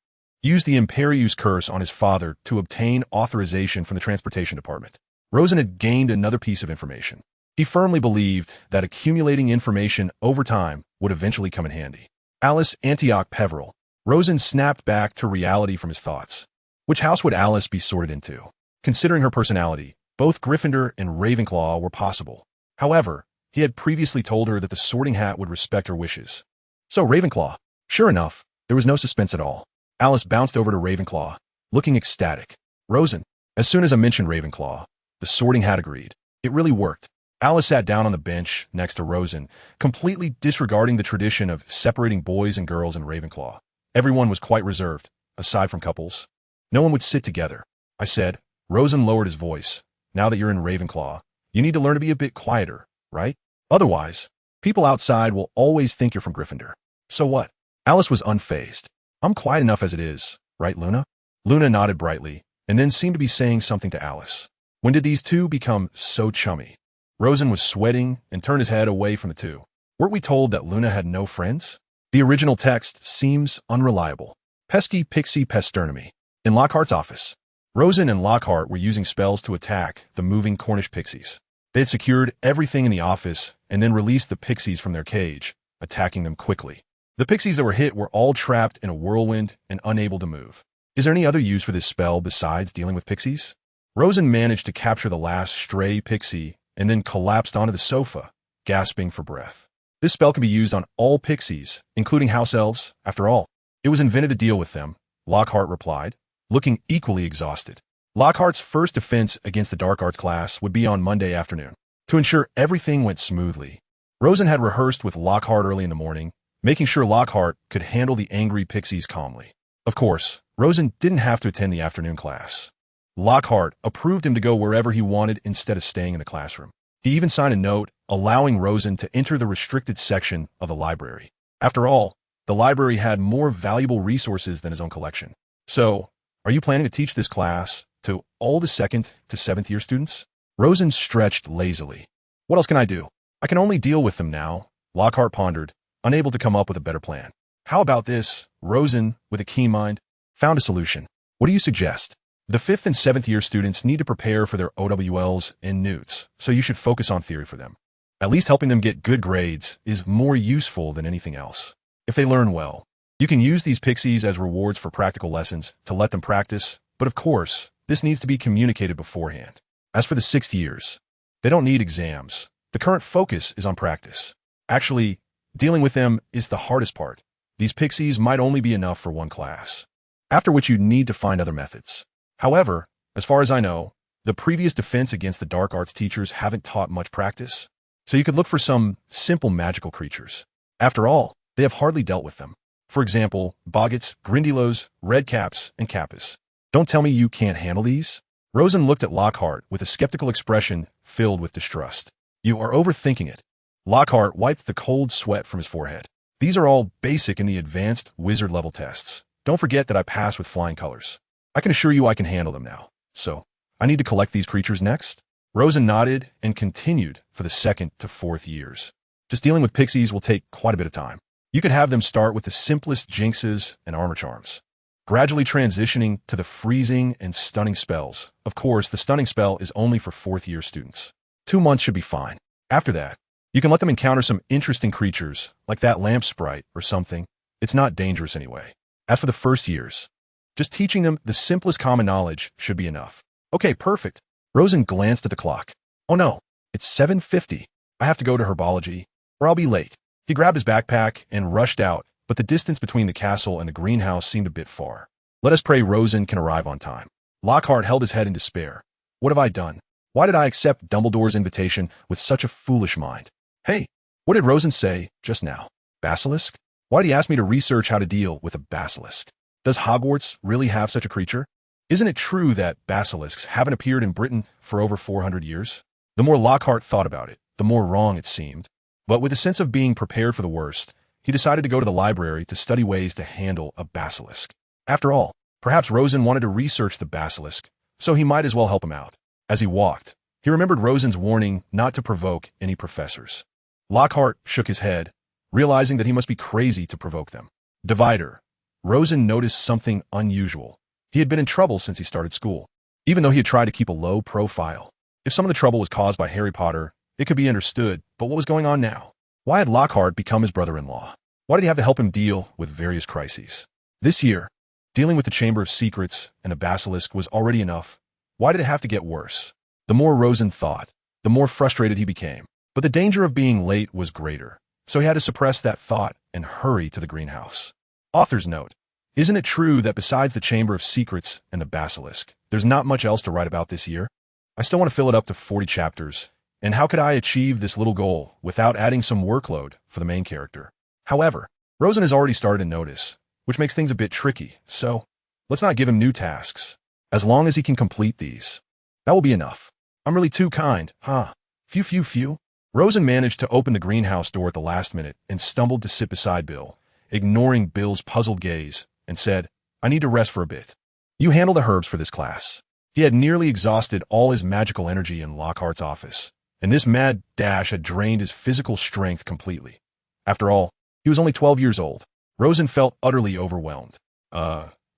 used the Imperius curse on his father to obtain authorization from the transportation department. Rosen had gained another piece of information. He firmly believed that accumulating information over time would eventually come in handy. Alice Antioch Peveril. Rosen snapped back to reality from his thoughts. Which house would Alice be sorted into? Considering her personality, both Gryffindor and Ravenclaw were possible. However, he had previously told her that the Sorting Hat would respect her wishes. So Ravenclaw. Sure enough, there was no suspense at all. Alice bounced over to Ravenclaw, looking ecstatic. Rosen. As soon as I mentioned Ravenclaw, the Sorting Hat agreed. It really worked. Alice sat down on the bench next to Rosen, completely disregarding the tradition of separating boys and girls in Ravenclaw. Everyone was quite reserved, aside from couples. No one would sit together. I said. Rosen lowered his voice. Now that you're in Ravenclaw, you need to learn to be a bit quieter, right? Otherwise, people outside will always think you're from Gryffindor. So what? Alice was unfazed. I'm quiet enough as it is, right, Luna? Luna nodded brightly, and then seemed to be saying something to Alice. When did these two become so chummy? Rosen was sweating and turned his head away from the two. Weren't we told that Luna had no friends? The original text seems unreliable. Pesky pixie pesternomy. In Lockhart's office, Rosen and Lockhart were using spells to attack the moving Cornish pixies. They had secured everything in the office and then released the pixies from their cage, attacking them quickly. The pixies that were hit were all trapped in a whirlwind and unable to move. Is there any other use for this spell besides dealing with pixies? Rosen managed to capture the last stray pixie and then collapsed onto the sofa, gasping for breath. This spell can be used on all pixies, including house elves, after all. It was invented to deal with them, Lockhart replied, looking equally exhausted. Lockhart's first defense against the dark arts class would be on Monday afternoon. To ensure everything went smoothly, Rosen had rehearsed with Lockhart early in the morning, making sure Lockhart could handle the angry pixies calmly. Of course, Rosen didn't have to attend the afternoon class. Lockhart approved him to go wherever he wanted instead of staying in the classroom. He even signed a note allowing Rosen to enter the restricted section of the library. After all, the library had more valuable resources than his own collection. So, are you planning to teach this class to all the 2nd to 7th year students? Rosen stretched lazily. What else can I do? I can only deal with them now, Lockhart pondered, unable to come up with a better plan. How about this? Rosen, with a keen mind, found a solution. What do you suggest? The 5th and 7th year students need to prepare for their OWLs and NEWTs, so you should focus on theory for them. At least helping them get good grades is more useful than anything else. If they learn well, you can use these pixies as rewards for practical lessons to let them practice, but of course, this needs to be communicated beforehand. As for the 6th years, they don't need exams. The current focus is on practice. Actually, dealing with them is the hardest part. These pixies might only be enough for one class, after which you need to find other methods. However, as far as I know, the previous defense against the dark arts teachers haven't taught much practice, so you could look for some simple magical creatures. After all, they have hardly dealt with them. For example, Boggots, Grindylows, Redcaps, and Kappas. Don't tell me you can't handle these? Rosen looked at Lockhart with a skeptical expression filled with distrust. You are overthinking it. Lockhart wiped the cold sweat from his forehead. These are all basic in the advanced wizard level tests. Don't forget that I passed with flying colors. I can assure you I can handle them now. So, I need to collect these creatures next? Rosen nodded and continued for the 2nd to 4th years. Just dealing with pixies will take quite a bit of time. You could have them start with the simplest jinxes and armor charms, gradually transitioning to the freezing and stunning spells. Of course, the stunning spell is only for 4th year students. 2 months should be fine. After that, you can let them encounter some interesting creatures, like that lamp sprite or something. It's not dangerous anyway. As for the 1st years, just teaching them the simplest common knowledge should be enough. Okay, perfect. Rosen glanced at the clock. Oh no, it's 7:50. I have to go to herbology, or I'll be late. He grabbed his backpack and rushed out, but the distance between the castle and the greenhouse seemed a bit far. Let us pray Rosen can arrive on time. Lockhart held his head in despair. What have I done? Why did I accept Dumbledore's invitation with such a foolish mind? Hey, what did Rosen say just now? Basilisk? Why did he ask me to research how to deal with a basilisk? Does Hogwarts really have such a creature? Isn't it true that basilisks haven't appeared in Britain for over 400 years? The more Lockhart thought about it, the more wrong it seemed. But with a sense of being prepared for the worst, he decided to go to the library to study ways to handle a basilisk. After all, perhaps Rosen wanted to research the basilisk, so he might as well help him out. As he walked, he remembered Rosen's warning not to provoke any professors. Lockhart shook his head, realizing that he must be crazy to provoke them. Divider. Rosen noticed something unusual. He had been in trouble since he started school, even though he had tried to keep a low profile. If some of the trouble was caused by Harry Potter, it could be understood, but what was going on now? Why had Lockhart become his brother-in-law? Why did he have to help him deal with various crises? This year, dealing with the Chamber of Secrets and a basilisk was already enough. Why did it have to get worse? The more Rosen thought, the more frustrated he became. But the danger of being late was greater, so he had to suppress that thought and hurry to the greenhouse. Author's note: isn't it true that besides the Chamber of Secrets and the basilisk, there's not much else to write about this year? I still want to fill it up to 40 chapters, and how could I achieve this little goal without adding some workload for the main character? However, Rosen has already started to notice, which makes things a bit tricky, so let's not give him new tasks. As long as he can complete these, that will be enough. I'm really too kind, huh? Phew. Rosen managed to open the greenhouse door at the last minute and stumbled to sit beside Bill, ignoring Bill's puzzled gaze, and said, I need to rest for a bit. You handle the herbs for this class. He had nearly exhausted all his magical energy in Lockhart's office, and this mad dash had drained his physical strength completely. After all, he was only 12 years old. Rosen felt utterly overwhelmed.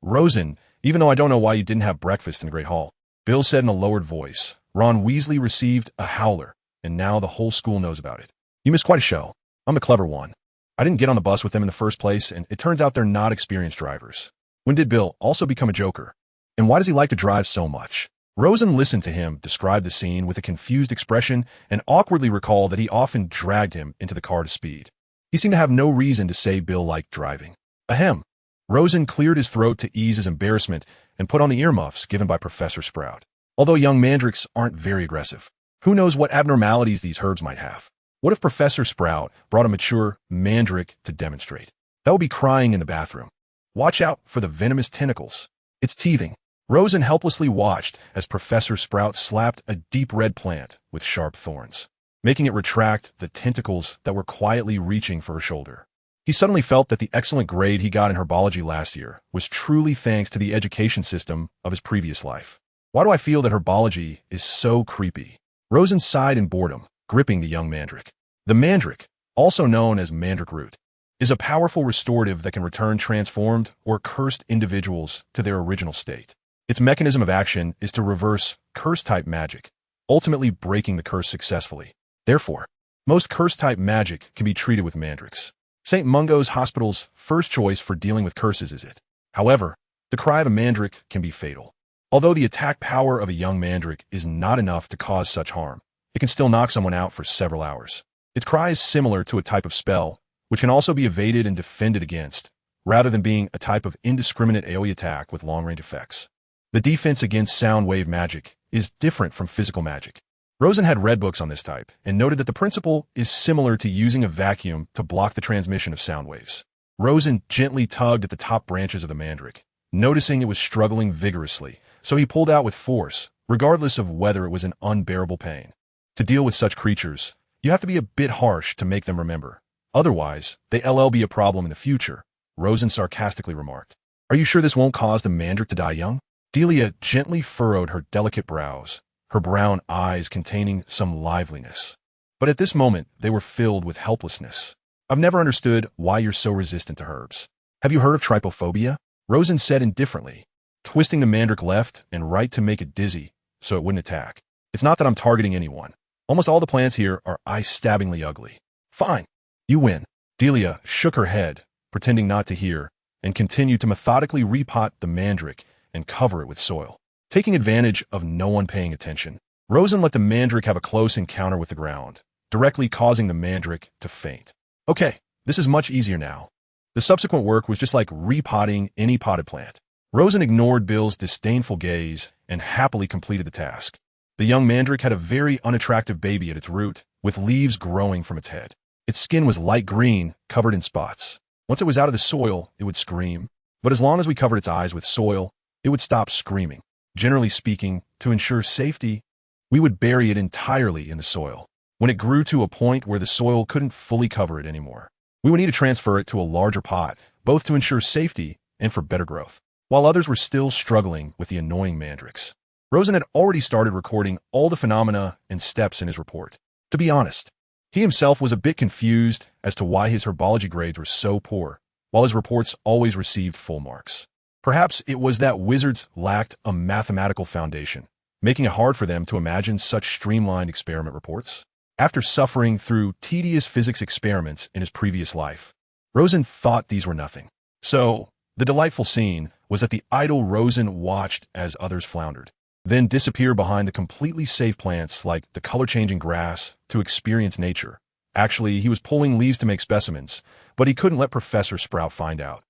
Rosen, even though I don't know why you didn't have breakfast in the Great Hall, Bill said in a lowered voice. Ron Weasley received a howler, and now the whole school knows about it. You missed quite a show. I'm the clever one. I didn't get on the bus with them in the first place, and it turns out they're not experienced drivers. When did Bill also become a joker? And why does he like to drive so much? Rosen listened to him describe the scene with a confused expression and awkwardly recalled that he often dragged him into the car to speed. He seemed to have no reason to say Bill liked driving. Ahem. Rosen cleared his throat to ease his embarrassment and put on the earmuffs given by Professor Sprout. Although young mandrakes aren't very aggressive, who knows what abnormalities these herbs might have? What if Professor Sprout brought a mature mandrake to demonstrate? That would be crying in the bathroom. Watch out for the venomous tentacles. It's teething. Rosen helplessly watched as Professor Sprout slapped a deep red plant with sharp thorns, making it retract the tentacles that were quietly reaching for her shoulder. He suddenly felt that the excellent grade he got in herbology last year was truly thanks to the education system of his previous life. Why do I feel that herbology is so creepy? Rosen sighed in boredom, gripping the young mandrake. The mandrake, also known as mandrake root, is a powerful restorative that can return transformed or cursed individuals to their original state. Its mechanism of action is to reverse curse-type magic, ultimately breaking the curse successfully. Therefore, most curse-type magic can be treated with mandrakes. St. Mungo's Hospital's first choice for dealing with curses is it. However, the cry of a mandrake can be fatal. Although the attack power of a young mandrake is not enough to cause such harm, it can still knock someone out for several hours. Its cry is similar to a type of spell, which can also be evaded and defended against, rather than being a type of indiscriminate AoE attack with long-range effects. The defense against sound wave magic is different from physical magic. Rosen had read books on this type and noted that the principle is similar to using a vacuum to block the transmission of sound waves. Rosen gently tugged at the top branches of the mandrake, noticing it was struggling vigorously, so he pulled out with force, regardless of whether it was an unbearable pain. To deal with such creatures, you have to be a bit harsh to make them remember. Otherwise, they'll be a problem in the future, Rosen sarcastically remarked. Are you sure this won't cause the mandrake to die young? Delia gently furrowed her delicate brows, her brown eyes containing some liveliness. But at this moment, they were filled with helplessness. I've never understood why you're so resistant to herbs. Have you heard of trypophobia? Rosen said indifferently, twisting the mandrake left and right to make it dizzy so it wouldn't attack. It's not that I'm targeting anyone. Almost all the plants here are eye-stabbingly ugly. Fine. You win. Delia shook her head, pretending not to hear, and continued to methodically repot the mandrake and cover it with soil. Taking advantage of no one paying attention, Rosen let the mandrake have a close encounter with the ground, directly causing the mandrake to faint. Okay, this is much easier now. The subsequent work was just like repotting any potted plant. Rosen ignored Bill's disdainful gaze and happily completed the task. The young mandrake had a very unattractive baby at its root, with leaves growing from its head. Its skin was light green, covered in spots. Once it was out of the soil, it would scream. But as long as we covered its eyes with soil, it would stop screaming. Generally speaking, to ensure safety, we would bury it entirely in the soil. When it grew to a point where the soil couldn't fully cover it anymore, we would need to transfer it to a larger pot, both to ensure safety and for better growth. While others were still struggling with the annoying mandrakes, Rosen had already started recording all the phenomena and steps in his report. To be honest, he himself was a bit confused as to why his herbology grades were so poor, while his reports always received full marks. Perhaps it was that wizards lacked a mathematical foundation, making it hard for them to imagine such streamlined experiment reports. After suffering through tedious physics experiments in his previous life, Rosen thought these were nothing. So, the delightful scene was that the idle Rosen watched as others floundered, then disappear behind the completely safe plants like the color-changing grass to experience nature. Actually, he was pulling leaves to make specimens, but he couldn't let Professor Sprout find out.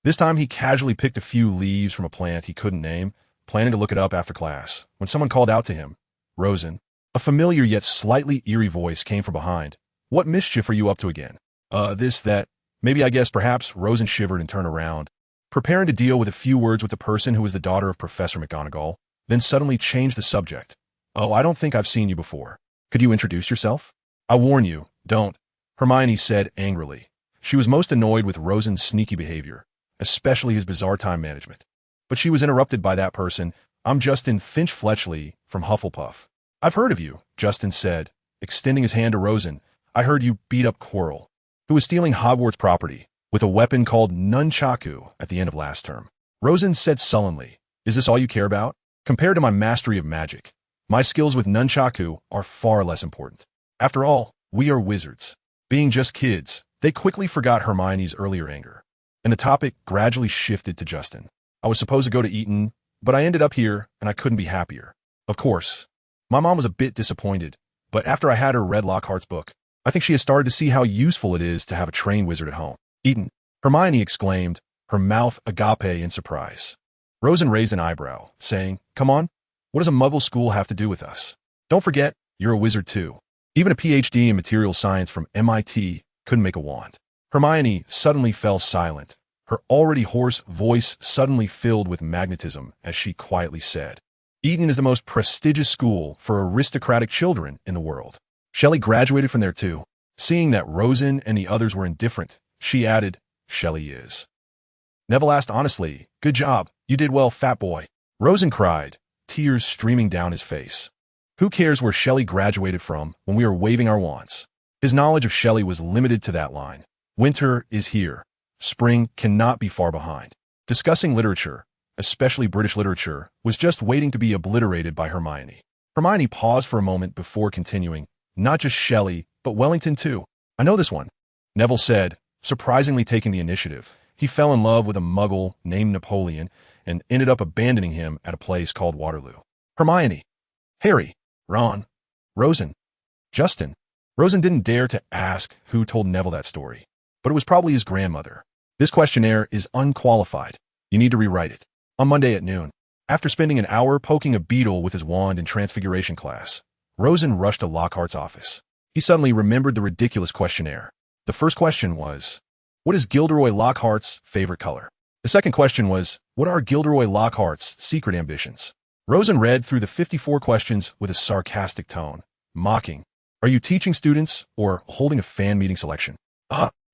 This time he casually picked a few leaves from a plant he couldn't name, planning to look it up after class, when someone called out to him, "Rosen." A familiar yet slightly eerie voice came from behind. "What mischief are you up to again?" This, that. Maybe, I guess, perhaps." Rosen shivered and turned around, preparing to deal with a few words with the person who was the daughter of Professor McGonagall, then suddenly changed the subject. "Oh, I don't think I've seen you before. Could you introduce yourself?" "I warn you, don't," Hermione said angrily. She was most annoyed with Rosen's sneaky behavior, especially his bizarre time management. But she was interrupted by that person. "I'm Justin Finch-Fletchley from Hufflepuff." "I've heard of you," Justin said, extending his hand to Rosen. "I heard you beat up Quirrell, who was stealing Hogwarts property with a weapon called nunchaku at the end of last term." Rosen said sullenly, "Is this all you care about? Compared to my mastery of magic, my skills with nunchaku are far less important. After all, we are wizards." Being just kids, they quickly forgot Hermione's earlier anger, and the topic gradually shifted to Justin. "I was supposed to go to Eton, but I ended up here, and I couldn't be happier. Of course, my mom was a bit disappointed, but after I had her read Lockhart's book, I think she has started to see how useful it is to have a trained wizard at home." "Eton," Hermione exclaimed, her mouth agape in surprise. Rosen raised an eyebrow, saying, "Come on, what does a muggle school have to do with us? Don't forget, you're a wizard too. Even a PhD in material science from MIT couldn't make a wand." Hermione suddenly fell silent, her already hoarse voice suddenly filled with magnetism as she quietly said, "Eton is the most prestigious school for aristocratic children in the world. Shelley graduated from there too." Seeing that Rosen and the others were indifferent, she added, "Shelley is." Neville asked honestly, "Good job, you did well, fat boy." Rosen cried, tears streaming down his face. Who cares where Shelley graduated from when we are waving our wands? His knowledge of Shelley was limited to that line. Winter is here. Spring cannot be far behind. Discussing literature, especially British literature, was just waiting to be obliterated by Hermione. Hermione paused for a moment before continuing, "Not just Shelley, but Wellington too. I know this one." Neville said, surprisingly taking the initiative. He fell in love with a muggle named Napoleon and ended up abandoning him at a place called Waterloo. Hermione, Harry, Ron, Rosen, Justin. Rosen didn't dare to ask who told Neville that story, but it was probably his grandmother. "This questionnaire is unqualified. You need to rewrite it." On Monday at noon, after spending an hour poking a beetle with his wand in Transfiguration class, Rosen rushed to Lockhart's office. He suddenly remembered the ridiculous questionnaire. The first question was, what is Gilderoy Lockhart's favorite color? The second question was, what are Gilderoy Lockhart's secret ambitions? Rosen read through the 54 questions with a sarcastic tone, mocking, "Are you teaching students or holding a fan meeting selection?"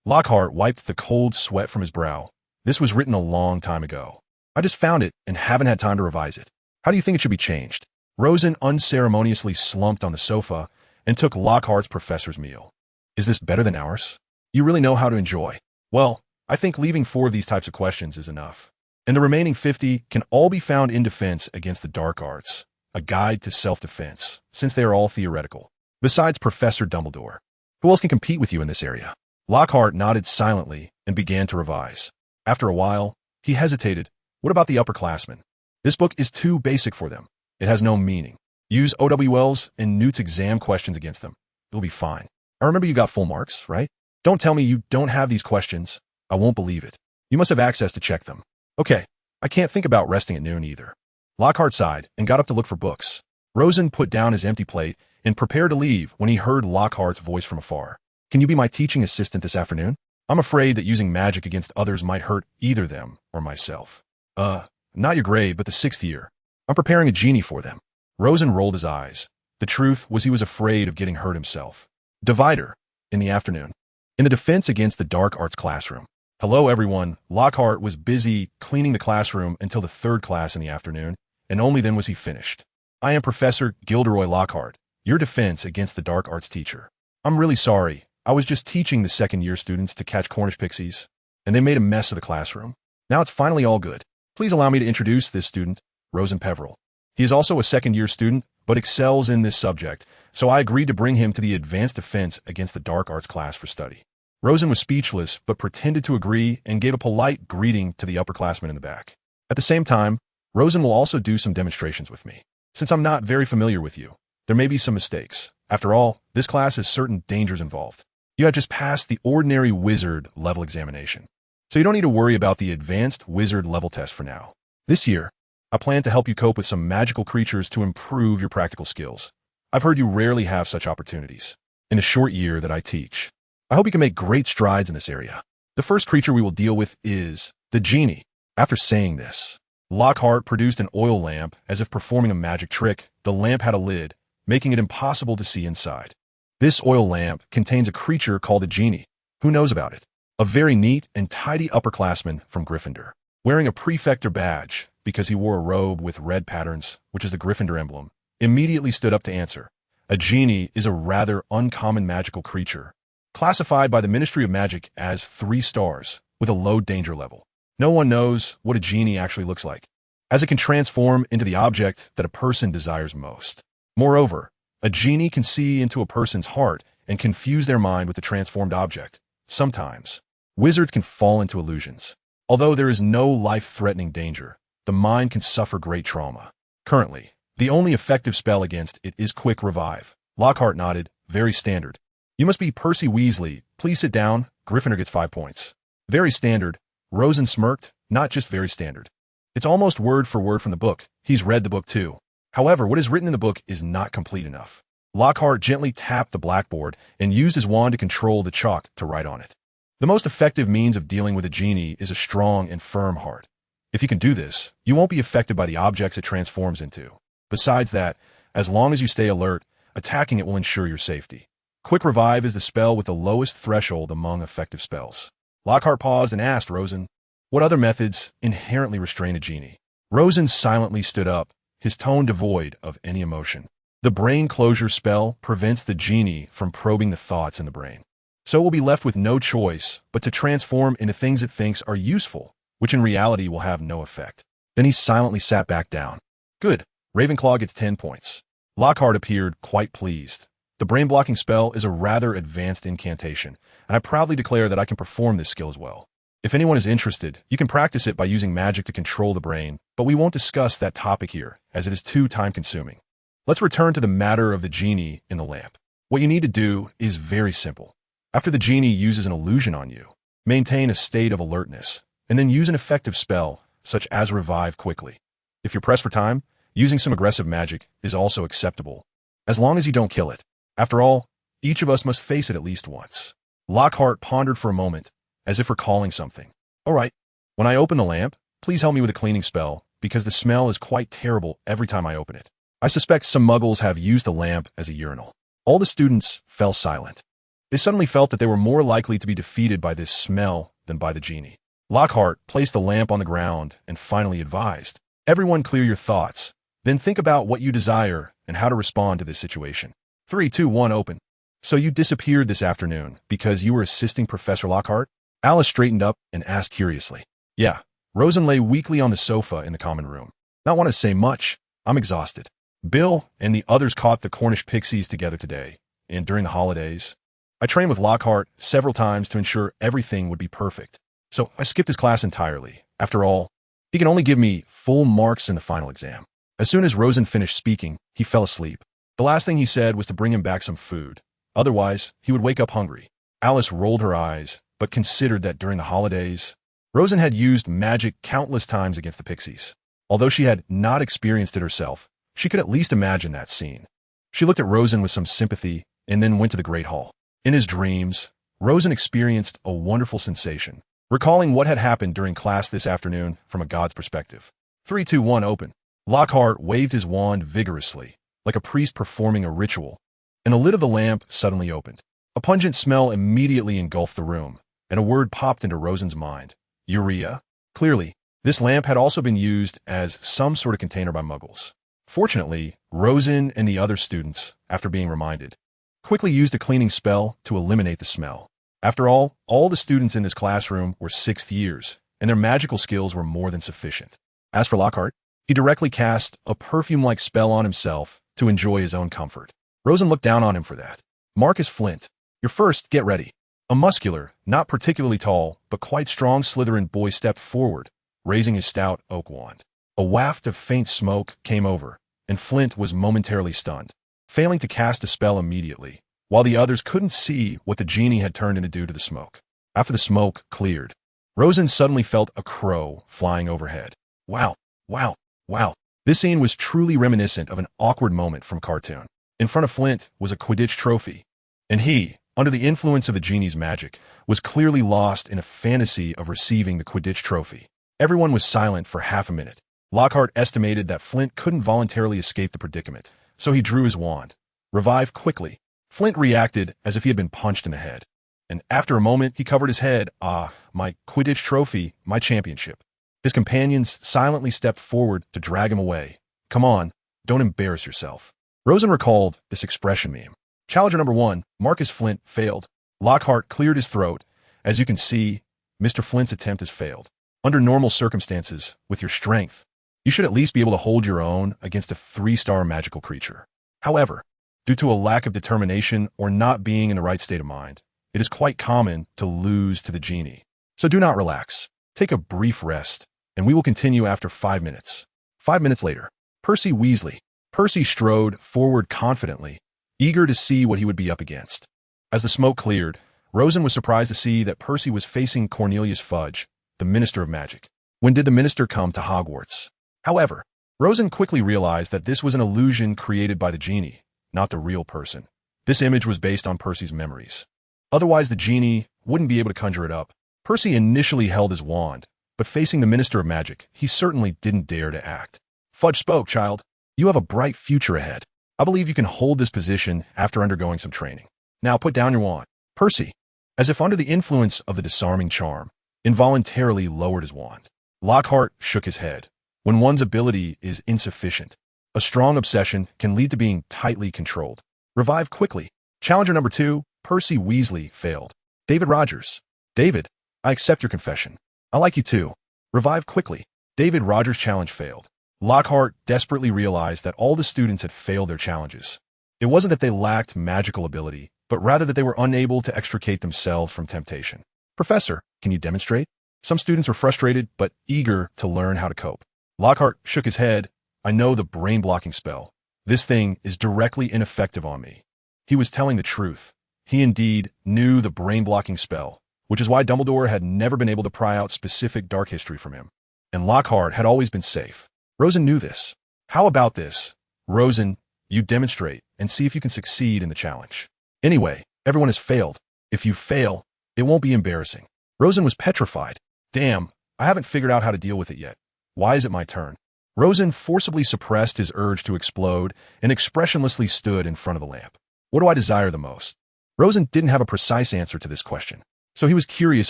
Lockhart wiped the cold sweat from his brow. "This was written a long time ago. I just found it and haven't had time to revise it. How do you think it should be changed?" Rosen unceremoniously slumped on the sofa and took Lockhart's professor's meal. "Is this better than ours? You really know how to enjoy." "Well, I think leaving 4 of these types of questions is enough. And the remaining 50 can all be found in Defense Against the Dark Arts, a guide to self-defense, since they are all theoretical. Besides Professor Dumbledore, who else can compete with you in this area?" Lockhart nodded silently and began to revise. After a while, he hesitated. "What about the upperclassmen? This book is too basic for them. It has no meaning. Use O.W. Wells and Newt's exam questions against them. It'll be fine. I remember you got full marks, right? Don't tell me you don't have these questions. I won't believe it. You must have access to check them." "Okay, I can't think about resting at noon either." Lockhart sighed and got up to look for books. Rosen put down his empty plate and prepared to leave when he heard Lockhart's voice from afar. "Can you be my teaching assistant this afternoon? I'm afraid that using magic against others might hurt either them or myself." Not your grade, but the 6th year. I'm preparing a genie for them." Rosen rolled his eyes. The truth was he was afraid of getting hurt himself. Divider, in the afternoon. In the Defense Against the Dark Arts classroom. "Hello, everyone." Lockhart was busy cleaning the classroom until the 3rd class in the afternoon, and only then was he finished. "I am Professor Gilderoy Lockhart, your Defense Against the Dark Arts teacher. I'm really sorry. I was just teaching the 2nd-year students to catch Cornish pixies." and they made a mess of the classroom. Now it's finally all good. Please allow me to introduce this student, Rosen Peveril. He is also a second-year student, but excels in this subject, so I agreed to bring him to the Advanced Defense Against the Dark Arts class for study. Rosen was speechless, but pretended to agree and gave a polite greeting to the upperclassmen in the back. At the same time, Rosen will also do some demonstrations with me. Since I'm not very familiar with you, there may be some mistakes. After all, this class has certain dangers involved. You have just passed the ordinary wizard level examination, so you don't need to worry about the advanced wizard level test for now. This year, I plan to help you cope with some magical creatures to improve your practical skills. I've heard you rarely have such opportunities in a short year that I teach. I hope you can make great strides in this area. The first creature we will deal with is the genie. After saying this, Lockhart produced an oil lamp as if performing a magic trick. The lamp had a lid, making it impossible to see inside. This oil lamp contains a creature called a genie. Who knows about it? A very neat and tidy upperclassman from Gryffindor, wearing a prefector badge because he wore a robe with red patterns, which is the Gryffindor emblem, immediately stood up to answer. A genie is a rather uncommon magical creature, classified by the Ministry of Magic as 3 stars, with a low danger level. No one knows what a genie actually looks like, as it can transform into the object that a person desires most. Moreover, a genie can see into a person's heart and confuse their mind with the transformed object. Sometimes, wizards can fall into illusions. Although there is no life-threatening danger, the mind can suffer great trauma. Currently, the only effective spell against it is Quick Revive. Lockhart nodded. Very standard. You must be Percy Weasley. Please sit down. Gryffindor gets 5 points. Very standard. Rosen smirked. Not just very standard. It's almost word for word from the book. He's read the book too. However, what is written in the book is not complete enough. Lockhart gently tapped the blackboard and used his wand to control the chalk to write on it. The most effective means of dealing with a genie is a strong and firm heart. If you can do this, you won't be affected by the objects it transforms into. Besides that, as long as you stay alert, attacking it will ensure your safety. Quick Revive is the spell with the lowest threshold among effective spells. Lockhart paused and asked Rosen, what other methods inherently restrain a genie? Rosen silently stood up, his tone devoid of any emotion. The brain closure spell prevents the genie from probing the thoughts in the brain. So it will be left with no choice but to transform into things it thinks are useful, which in reality will have no effect. Then he silently sat back down. Good. Ravenclaw gets 10 points. Lockhart appeared quite pleased. The brain-blocking spell is a rather advanced incantation, and I proudly declare that I can perform this skill as well. If anyone is interested, you can practice it by using magic to control the brain, but we won't discuss that topic here, as it is too time-consuming. Let's return to the matter of the genie in the lamp. What you need to do is very simple. After the genie uses an illusion on you, maintain a state of alertness, and then use an effective spell, such as Revive quickly. If you're pressed for time, using some aggressive magic is also acceptable, as long as you don't kill it. After all, each of us must face it at least once. Lockhart pondered for a moment, as if recalling something. All right, when I open the lamp, please help me with a cleaning spell, because the smell is quite terrible every time I open it. I suspect some muggles have used the lamp as a urinal. All the students fell silent. They suddenly felt that they were more likely to be defeated by this smell than by the genie. Lockhart placed the lamp on the ground and finally advised, everyone clear your thoughts, then think about what you desire and how to respond to this situation. 3, 2, 1, open. So you disappeared this afternoon because you were assisting Professor Lockhart? Alice straightened up and asked curiously. Yeah. Rosen lay weakly on the sofa in the common room. Not want to say much. I'm exhausted. Bill and the others caught the Cornish pixies together today, and during the holidays. I trained with Lockhart several times to ensure everything would be perfect. So I skipped his class entirely. After all, he can only give me full marks in the final exam. As soon as Rosen finished speaking, he fell asleep. The last thing he said was to bring him back some food. Otherwise, he would wake up hungry. Alice rolled her eyes, but considered that during the holidays, Rosen had used magic countless times against the pixies. Although she had not experienced it herself, she could at least imagine that scene. She looked at Rosen with some sympathy and then went to the Great Hall. In his dreams, Rosen experienced a wonderful sensation, recalling what had happened during class this afternoon from a god's perspective. 3, 2, 1, open. Lockhart waved his wand vigorously, like a priest performing a ritual, and the lid of the lamp suddenly opened. A pungent smell immediately engulfed the room, and a word popped into Rosen's mind. Urea. Clearly, this lamp had also been used as some sort of container by muggles. Fortunately, Rosen and the other students, after being reminded, quickly used a cleaning spell to eliminate the smell. After all the students in this classroom were 6th years, and their magical skills were more than sufficient. As for Lockhart, he directly cast a perfume-like spell on himself to enjoy his own comfort. Rosen looked down on him for that. Marcus Flint, you're first, get ready. A muscular, not particularly tall, but quite strong Slytherin boy stepped forward, raising his stout oak wand. A waft of faint smoke came over, and Flint was momentarily stunned, failing to cast a spell immediately, while the others couldn't see what the genie had turned into due to the smoke. After the smoke cleared, Rosen suddenly felt a crow flying overhead. Wow, wow, wow. This scene was truly reminiscent of an awkward moment from cartoon. In front of Flint was a Quidditch trophy, and he, under the influence of the genie's magic, was clearly lost in a fantasy of receiving the Quidditch trophy. Everyone was silent for half a minute. Lockhart estimated that Flint couldn't voluntarily escape the predicament, so he drew his wand. Revive quickly. Flint reacted as if he had been punched in the head, and after a moment he covered his head. Ah, my Quidditch trophy, my championship. His companions silently stepped forward to drag him away. Come on, don't embarrass yourself. Rosen recalled this expression meme. Challenger number 1, Marcus Flint, failed. Lockhart cleared his throat. As you can see, Mr. Flint's attempt has failed. Under normal circumstances, with your strength, you should at least be able to hold your own against a 3-star magical creature. However, due to a lack of determination or not being in the right state of mind, it is quite common to lose to the genie. So do not relax. Take a brief rest, and we will continue after 5 minutes. 5 minutes later, Percy Weasley. Percy strode forward confidently, eager to see what he would be up against. As the smoke cleared, Rosen was surprised to see that Percy was facing Cornelius Fudge, the Minister of Magic. When did the minister come to Hogwarts? However, Rosen quickly realized that this was an illusion created by the genie, not the real person. This image was based on Percy's memories. Otherwise, the genie wouldn't be able to conjure it up. Percy initially held his wand, but facing the Minister of Magic, he certainly didn't dare to act. Fudge spoke, child. You have a bright future ahead. I believe you can hold this position after undergoing some training. Now put down your wand. Percy, as if under the influence of the disarming charm, involuntarily lowered his wand. Lockhart shook his head. When one's ability is insufficient, a strong obsession can lead to being tightly controlled. Revive quickly. Challenger number 2, Percy Weasley, failed. David Rogers. David, I accept your confession. I like you too. Revive quickly. David Rogers' challenge failed. Lockhart desperately realized that all the students had failed their challenges. It wasn't that they lacked magical ability, but rather that they were unable to extricate themselves from temptation. Professor, can you demonstrate? Some students were frustrated, but eager to learn how to cope. Lockhart shook his head. I know the brain-blocking spell. This thing is directly ineffective on me. He was telling the truth. He indeed knew the brain-blocking spell, which is why Dumbledore had never been able to pry out specific dark history from him. And Lockhart had always been safe. Rosen knew this. How about this? Rosen, you demonstrate and see if you can succeed in the challenge. Anyway, everyone has failed. If you fail, it won't be embarrassing. Rosen was petrified. Damn, I haven't figured out how to deal with it yet. Why is it my turn? Rosen forcibly suppressed his urge to explode and expressionlessly stood in front of the lamp. What do I desire the most? Rosen didn't have a precise answer to this question, so he was curious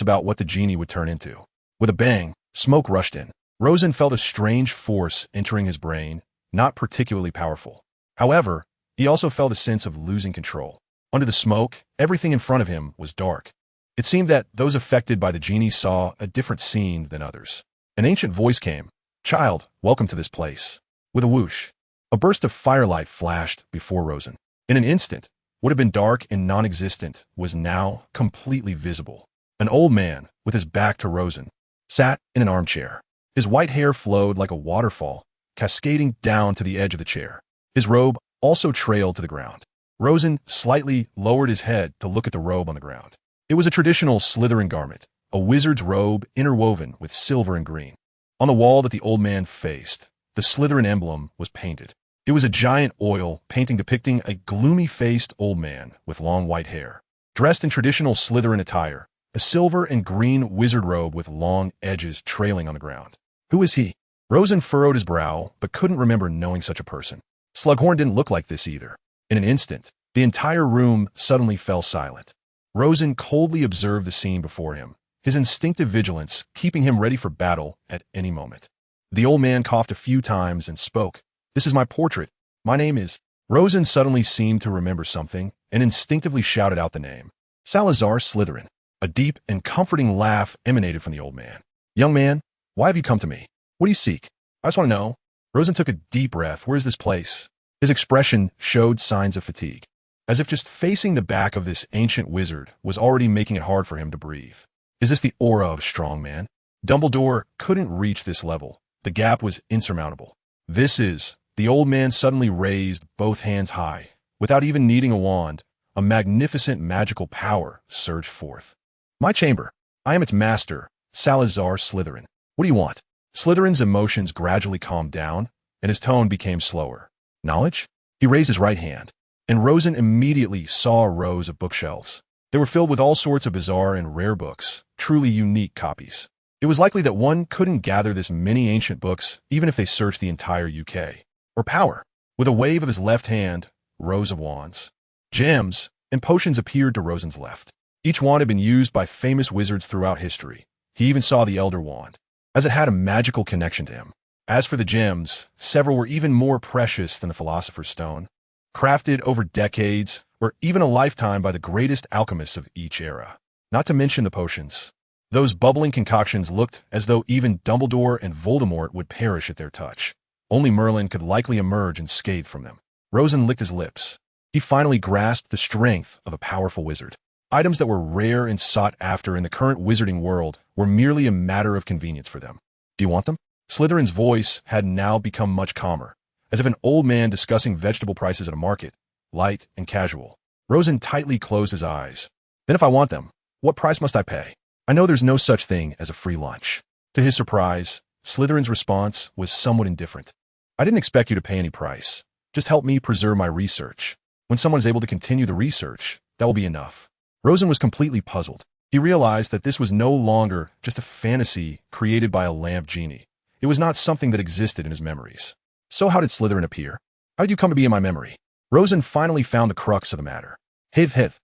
about what the genie would turn into. With a bang, smoke rushed in. Rosen felt a strange force entering his brain, not particularly powerful. However, he also felt a sense of losing control. Under the smoke, everything in front of him was dark. It seemed that those affected by the genie saw a different scene than others. An ancient voice came. Child, welcome to this place. With a whoosh, a burst of firelight flashed before Rosen. In an instant, what had been dark and non-existent was now completely visible. An old man, with his back to Rosen, sat in an armchair. His white hair flowed like a waterfall, cascading down to the edge of the chair. His robe also trailed to the ground. Rosen slightly lowered his head to look at the robe on the ground. It was a traditional Slytherin garment, a wizard's robe interwoven with silver and green. On the wall that the old man faced, the Slytherin emblem was painted. It was a giant oil painting depicting a gloomy-faced old man with long white hair, dressed in traditional Slytherin attire, a silver and green wizard robe with long edges trailing on the ground. Who is he? Rosen furrowed his brow, but couldn't remember knowing such a person. Slughorn didn't look like this either. In an instant, the entire room suddenly fell silent. Rosen coldly observed the scene before him, his instinctive vigilance keeping him ready for battle at any moment. The old man coughed a few times and spoke. This is my portrait. My name is... Rosen suddenly seemed to remember something and instinctively shouted out the name. Salazar Slytherin. A deep and comforting laugh emanated from the old man. "Young man, why have you come to me? What do you seek? I just want to know." Rosen took a deep breath. "Where is this place?" His expression showed signs of fatigue, as if just facing the back of this ancient wizard was already making it hard for him to breathe. Is this the aura of a strong man? Dumbledore couldn't reach this level. The gap was insurmountable. This is... The old man suddenly raised both hands high. Without even needing a wand, a magnificent magical power surged forth. "My chamber. I am its master, Salazar Slytherin. What do you want?" Slytherin's emotions gradually calmed down, and his tone became slower. "Knowledge?" He raised his right hand, and Rosen immediately saw rows of bookshelves. They were filled with all sorts of bizarre and rare books, truly unique copies. It was likely that one couldn't gather this many ancient books even if they searched the entire UK. Or power. With a wave of his left hand, rows of wands, gems, and potions appeared to Rosen's left. Each wand had been used by famous wizards throughout history. He even saw the Elder Wand, as it had a magical connection to him. As for the gems, several were even more precious than the Philosopher's Stone, crafted over decades or even a lifetime by the greatest alchemists of each era. Not to mention the potions. Those bubbling concoctions looked as though even Dumbledore and Voldemort would perish at their touch. Only Merlin could likely emerge unscathed from them. Rosen licked his lips. He finally grasped the strength of a powerful wizard. Items that were rare and sought after in the current wizarding world were merely a matter of convenience for them. "Do you want them?" Slytherin's voice had now become much calmer, as if an old man discussing vegetable prices at a market, light and casual. Rosen tightly closed his eyes. "Then if I want them, what price must I pay? I know there's no such thing as a free lunch." To his surprise, Slytherin's response was somewhat indifferent. "I didn't expect you to pay any price. Just help me preserve my research. When someone is able to continue the research, that will be enough." Rosen was completely puzzled. He realized that this was no longer just a fantasy created by a lamp genie. It was not something that existed in his memories. "So how did Slytherin appear? How did you come to be in my memory?" Rosen finally found the crux of the matter. Hith.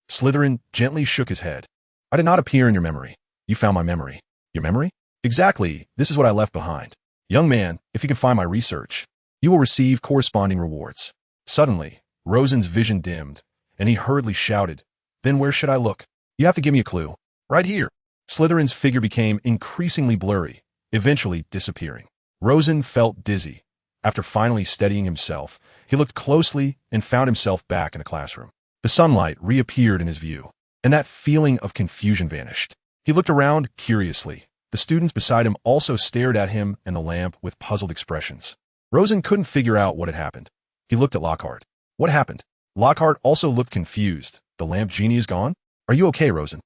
Slytherin gently shook his head. "I did not appear in your memory. You found my memory." "Your memory?" "Exactly. This is what I left behind. Young man, if you can find my research, you will receive corresponding rewards." Suddenly, Rosen's vision dimmed, and he hurriedly shouted, "Then where should I look? You have to give me a clue." "Right here." Slytherin's figure became increasingly blurry, eventually disappearing. Rosen felt dizzy. After finally steadying himself, he looked closely and found himself back in the classroom. The sunlight reappeared in his view, and that feeling of confusion vanished. He looked around curiously. The students beside him also stared at him and the lamp with puzzled expressions. Rosen couldn't figure out what had happened. He looked at Lockhart. "What happened?" Lockhart also looked confused. "The lamp genie is gone? Are you okay, Rosen?"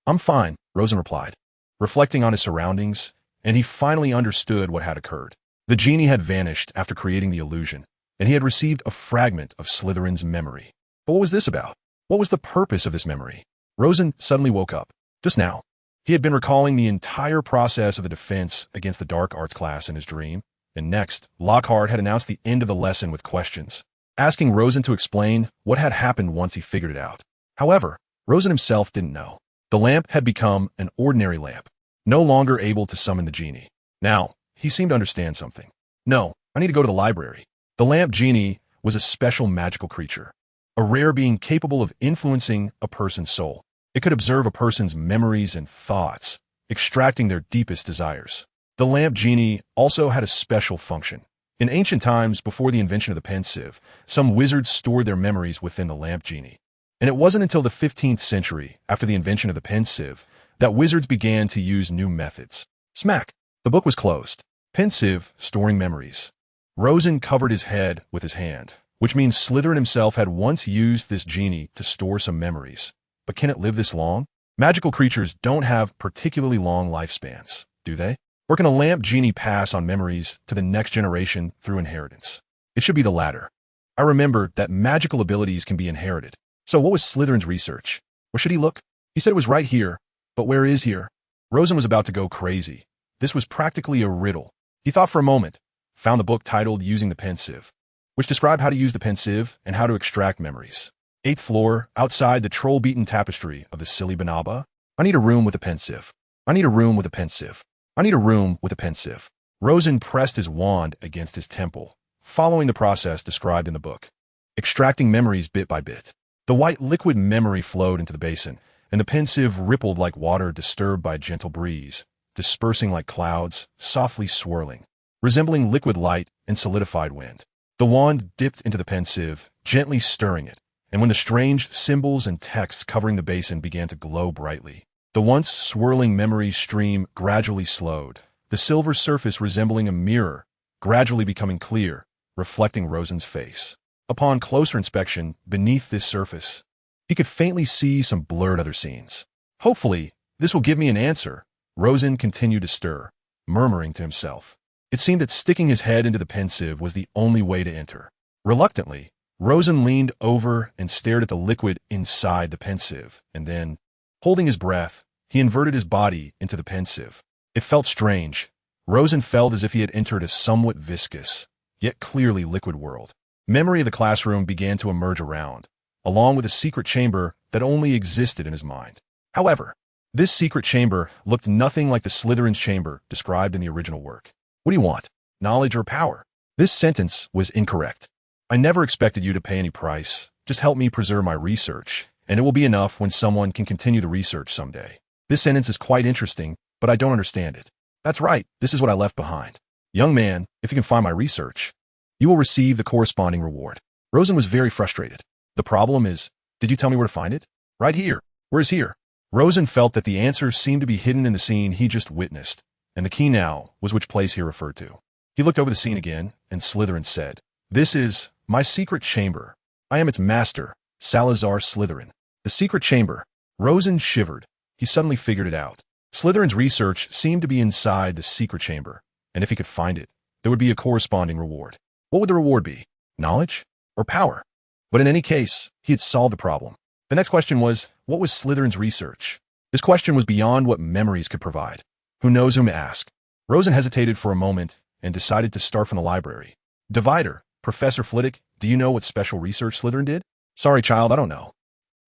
"I'm fine," Rosen replied, reflecting on his surroundings, and he finally understood what had occurred. The genie had vanished after creating the illusion, and he had received a fragment of Slytherin's memory. But what was this about? What was the purpose of this memory? Rosen suddenly woke up. Just now. He had been recalling the entire process of the defense against the dark arts class in his dream, and next, Lockhart had announced the end of the lesson with questions, asking Rosen to explain what had happened once he figured it out. However, Rosen himself didn't know. The lamp had become an ordinary lamp, no longer able to summon the genie. Now, he seemed to understand something. "No, I need to go to the library." The lamp genie was a special magical creature, a rare being capable of influencing a person's soul. It could observe a person's memories and thoughts, extracting their deepest desires. The lamp genie also had a special function. In ancient times, before the invention of the pensieve, some wizards stored their memories within the lamp genie. And it wasn't until the 15th century, after the invention of the pensieve, that wizards began to use new methods. Smack! The book was closed. Pensieve, storing memories. Rosen covered his head with his hand, which means Slytherin himself had once used this genie to store some memories. But can it live this long? Magical creatures don't have particularly long lifespans, do they? Or can a lamp genie pass on memories to the next generation through inheritance? It should be the latter. I remembered that magical abilities can be inherited. So what was Slytherin's research? Where should he look? He said it was right here, but where is here? Rosen was about to go crazy. This was practically a riddle. He thought for a moment, found the book titled Using the Pensieve, which described how to use the pensieve and how to extract memories. 8th floor, outside the troll-beaten tapestry of the silly Banaba. I need a room with a pensieve. I need a room with a pensieve. I need a room with a pensieve. Rosen pressed his wand against his temple, following the process described in the book, extracting memories bit by bit. The white liquid memory flowed into the basin, and the pensive rippled like water disturbed by a gentle breeze, dispersing like clouds, softly swirling, resembling liquid light and solidified wind. The wand dipped into the pensive, gently stirring it, and when the strange symbols and texts covering the basin began to glow brightly, the once swirling memory stream gradually slowed, the silver surface resembling a mirror, gradually becoming clear, reflecting Rosen's face. Upon closer inspection, beneath this surface, he could faintly see some blurred other scenes. Hopefully, this will give me an answer, Rosen continued to stir, murmuring to himself. It seemed that sticking his head into the pensive was the only way to enter. Reluctantly, Rosen leaned over and stared at the liquid inside the pensive, and then, holding his breath, he inverted his body into the pensive. It felt strange. Rosen felt as if he had entered a somewhat viscous, yet clearly liquid world. Memory of the classroom began to emerge around, along with a secret chamber that only existed in his mind. However, this secret chamber looked nothing like the Slytherin's chamber described in the original work. What do you want? Knowledge or power? This sentence was incorrect. I never expected you to pay any price. Just help me preserve my research, and it will be enough when someone can continue the research someday. This sentence is quite interesting, but I don't understand it. That's right, this is what I left behind. Young man, if you can find my research, you will receive the corresponding reward. Rosen was very frustrated. The problem is, did you tell me where to find it? Right here. Where's here? Rosen felt that the answer seemed to be hidden in the scene he just witnessed, and the key now was which place he referred to. He looked over the scene again, and Slytherin said, "This is my secret chamber. I am its master, Salazar Slytherin." The secret chamber. Rosen shivered. He suddenly figured it out. Slytherin's research seemed to be inside the secret chamber, and if he could find it, there would be a corresponding reward. What would the reward be? Knowledge? Or power? But in any case, he had solved the problem. The next question was, what was Slytherin's research? This question was beyond what memories could provide. Who knows whom to ask? Rosen hesitated for a moment and decided to start from the library. Divider, Professor Flitwick, do you know what special research Slytherin did? Sorry, child, I don't know.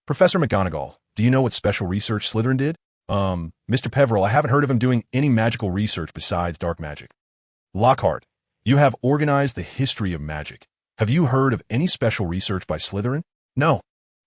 Professor McGonagall, do you know what special research Slytherin did? Mr. Peverell, I haven't heard of him doing any magical research besides dark magic. Lockhart, you have organized the history of magic. Have you heard of any special research by Slytherin? No.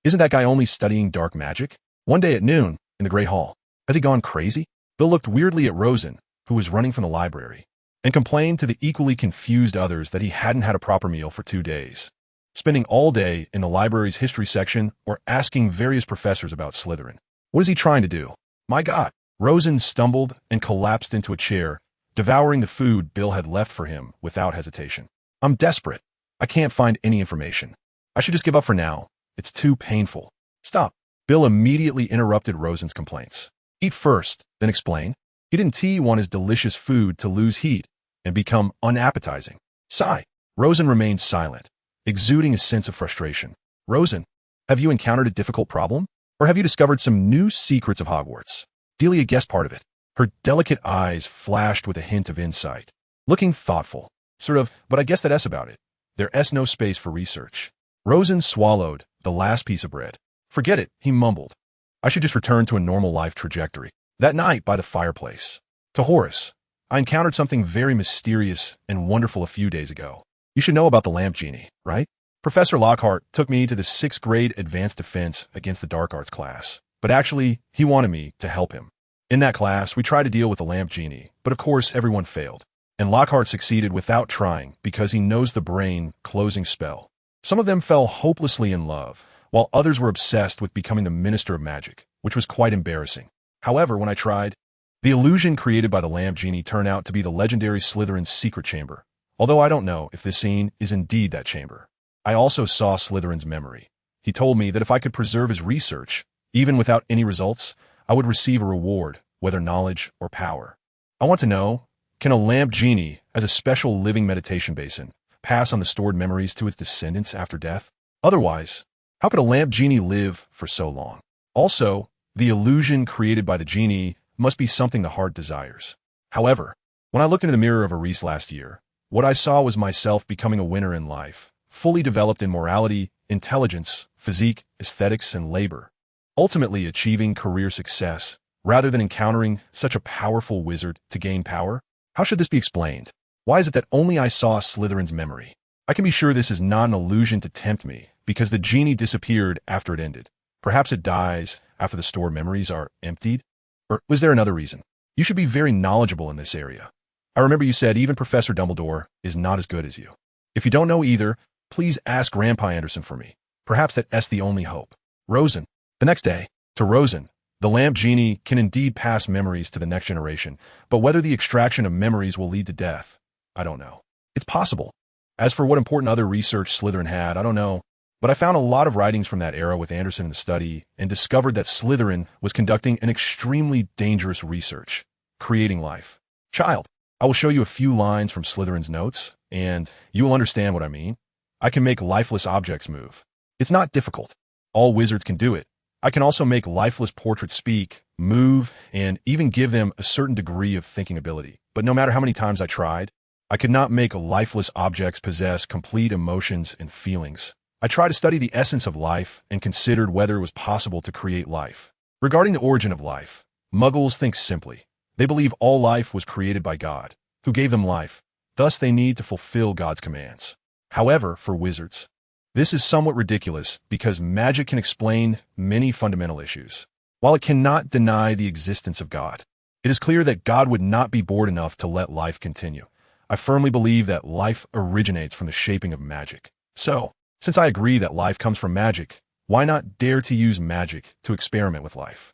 Isn't that guy only studying dark magic? One day at noon, in the Great Hall. Has he gone crazy? Bill looked weirdly at Rosen, who was running from the library, and complained to the equally confused others that he hadn't had a proper meal for 2 days, spending all day in the library's history section or asking various professors about Slytherin. What is he trying to do? My God! Rosen stumbled and collapsed into a chair, devouring the food Bill had left for him without hesitation. I'm desperate. I can't find any information. I should just give up for now. It's too painful. Stop. Bill immediately interrupted Rosen's complaints. Eat first, then explain. He didn't want his delicious food to lose heat and become unappetizing. Sigh. Rosen remained silent, exuding a sense of frustration. Rosen, have you encountered a difficult problem? Or have you discovered some new secrets of Hogwarts? Delia guessed part of it. Her delicate eyes flashed with a hint of insight. Looking thoughtful. Sort of, but I guess that's about it. There's no space for research. Rosen swallowed the last piece of bread. Forget it, he mumbled. I should just return to a normal life trajectory. That night by the fireplace. To Horace, I encountered something very mysterious and wonderful a few days ago. You should know about the lamp genie, right? Professor Lockhart took me to the 6th grade advanced defense against the dark arts class, but actually, he wanted me to help him. In that class, we tried to deal with the lamp genie, but of course everyone failed. And Lockhart succeeded without trying because he knows the brain closing spell. Some of them fell hopelessly in love, while others were obsessed with becoming the Minister of Magic, which was quite embarrassing. However, when I tried, the illusion created by the lamp genie turned out to be the legendary Slytherin's secret chamber, although I don't know if this scene is indeed that chamber. I also saw Slytherin's memory. He told me that if I could preserve his research, even without any results, I would receive a reward, whether knowledge or power. I want to know, can a lamp genie, as a special living meditation basin, pass on the stored memories to its descendants after death? Otherwise, how could a lamp genie live for so long? Also, the illusion created by the genie must be something the heart desires. However, when I looked into the mirror of Aris last year, what I saw was myself becoming a winner in life, fully developed in morality, intelligence, physique, aesthetics, and labor, ultimately achieving career success, rather than encountering such a powerful wizard to gain power. How should this be explained? Why is it that only I saw Slytherin's memory? I can be sure this is not an illusion to tempt me, because the genie disappeared after it ended, Perhaps it dies after the stored memories are emptied? Or was there another reason? You should be very knowledgeable in this area. I remember you said even Professor Dumbledore is not as good as you. If you don't know either, please ask Grandpa Anderson for me. Perhaps that's the only hope. Rosen. The next day, to Rosen, the lamp genie can indeed pass memories to the next generation, but whether the extraction of memories will lead to death, I don't know. It's possible. As for what important other research Slytherin had, I don't know. But I found a lot of writings from that era with Anderson in the study and discovered that Slytherin was conducting an extremely dangerous research, creating life. Child, I will show you a few lines from Slytherin's notes, and you will understand what I mean. I can make lifeless objects move. It's not difficult. All wizards can do it. I can also make lifeless portraits speak, move, and even give them a certain degree of thinking ability. But no matter how many times I tried, I could not make lifeless objects possess complete emotions and feelings. I tried to study the essence of life and considered whether it was possible to create life. Regarding the origin of life, Muggles think simply. They believe all life was created by God, who gave them life. Thus, they need to fulfill God's commands. However, for wizards, this is somewhat ridiculous because magic can explain many fundamental issues. While it cannot deny the existence of God, it is clear that God would not be bored enough to let life continue. I firmly believe that life originates from the shaping of magic. So, since I agree that life comes from magic, why not dare to use magic to experiment with life?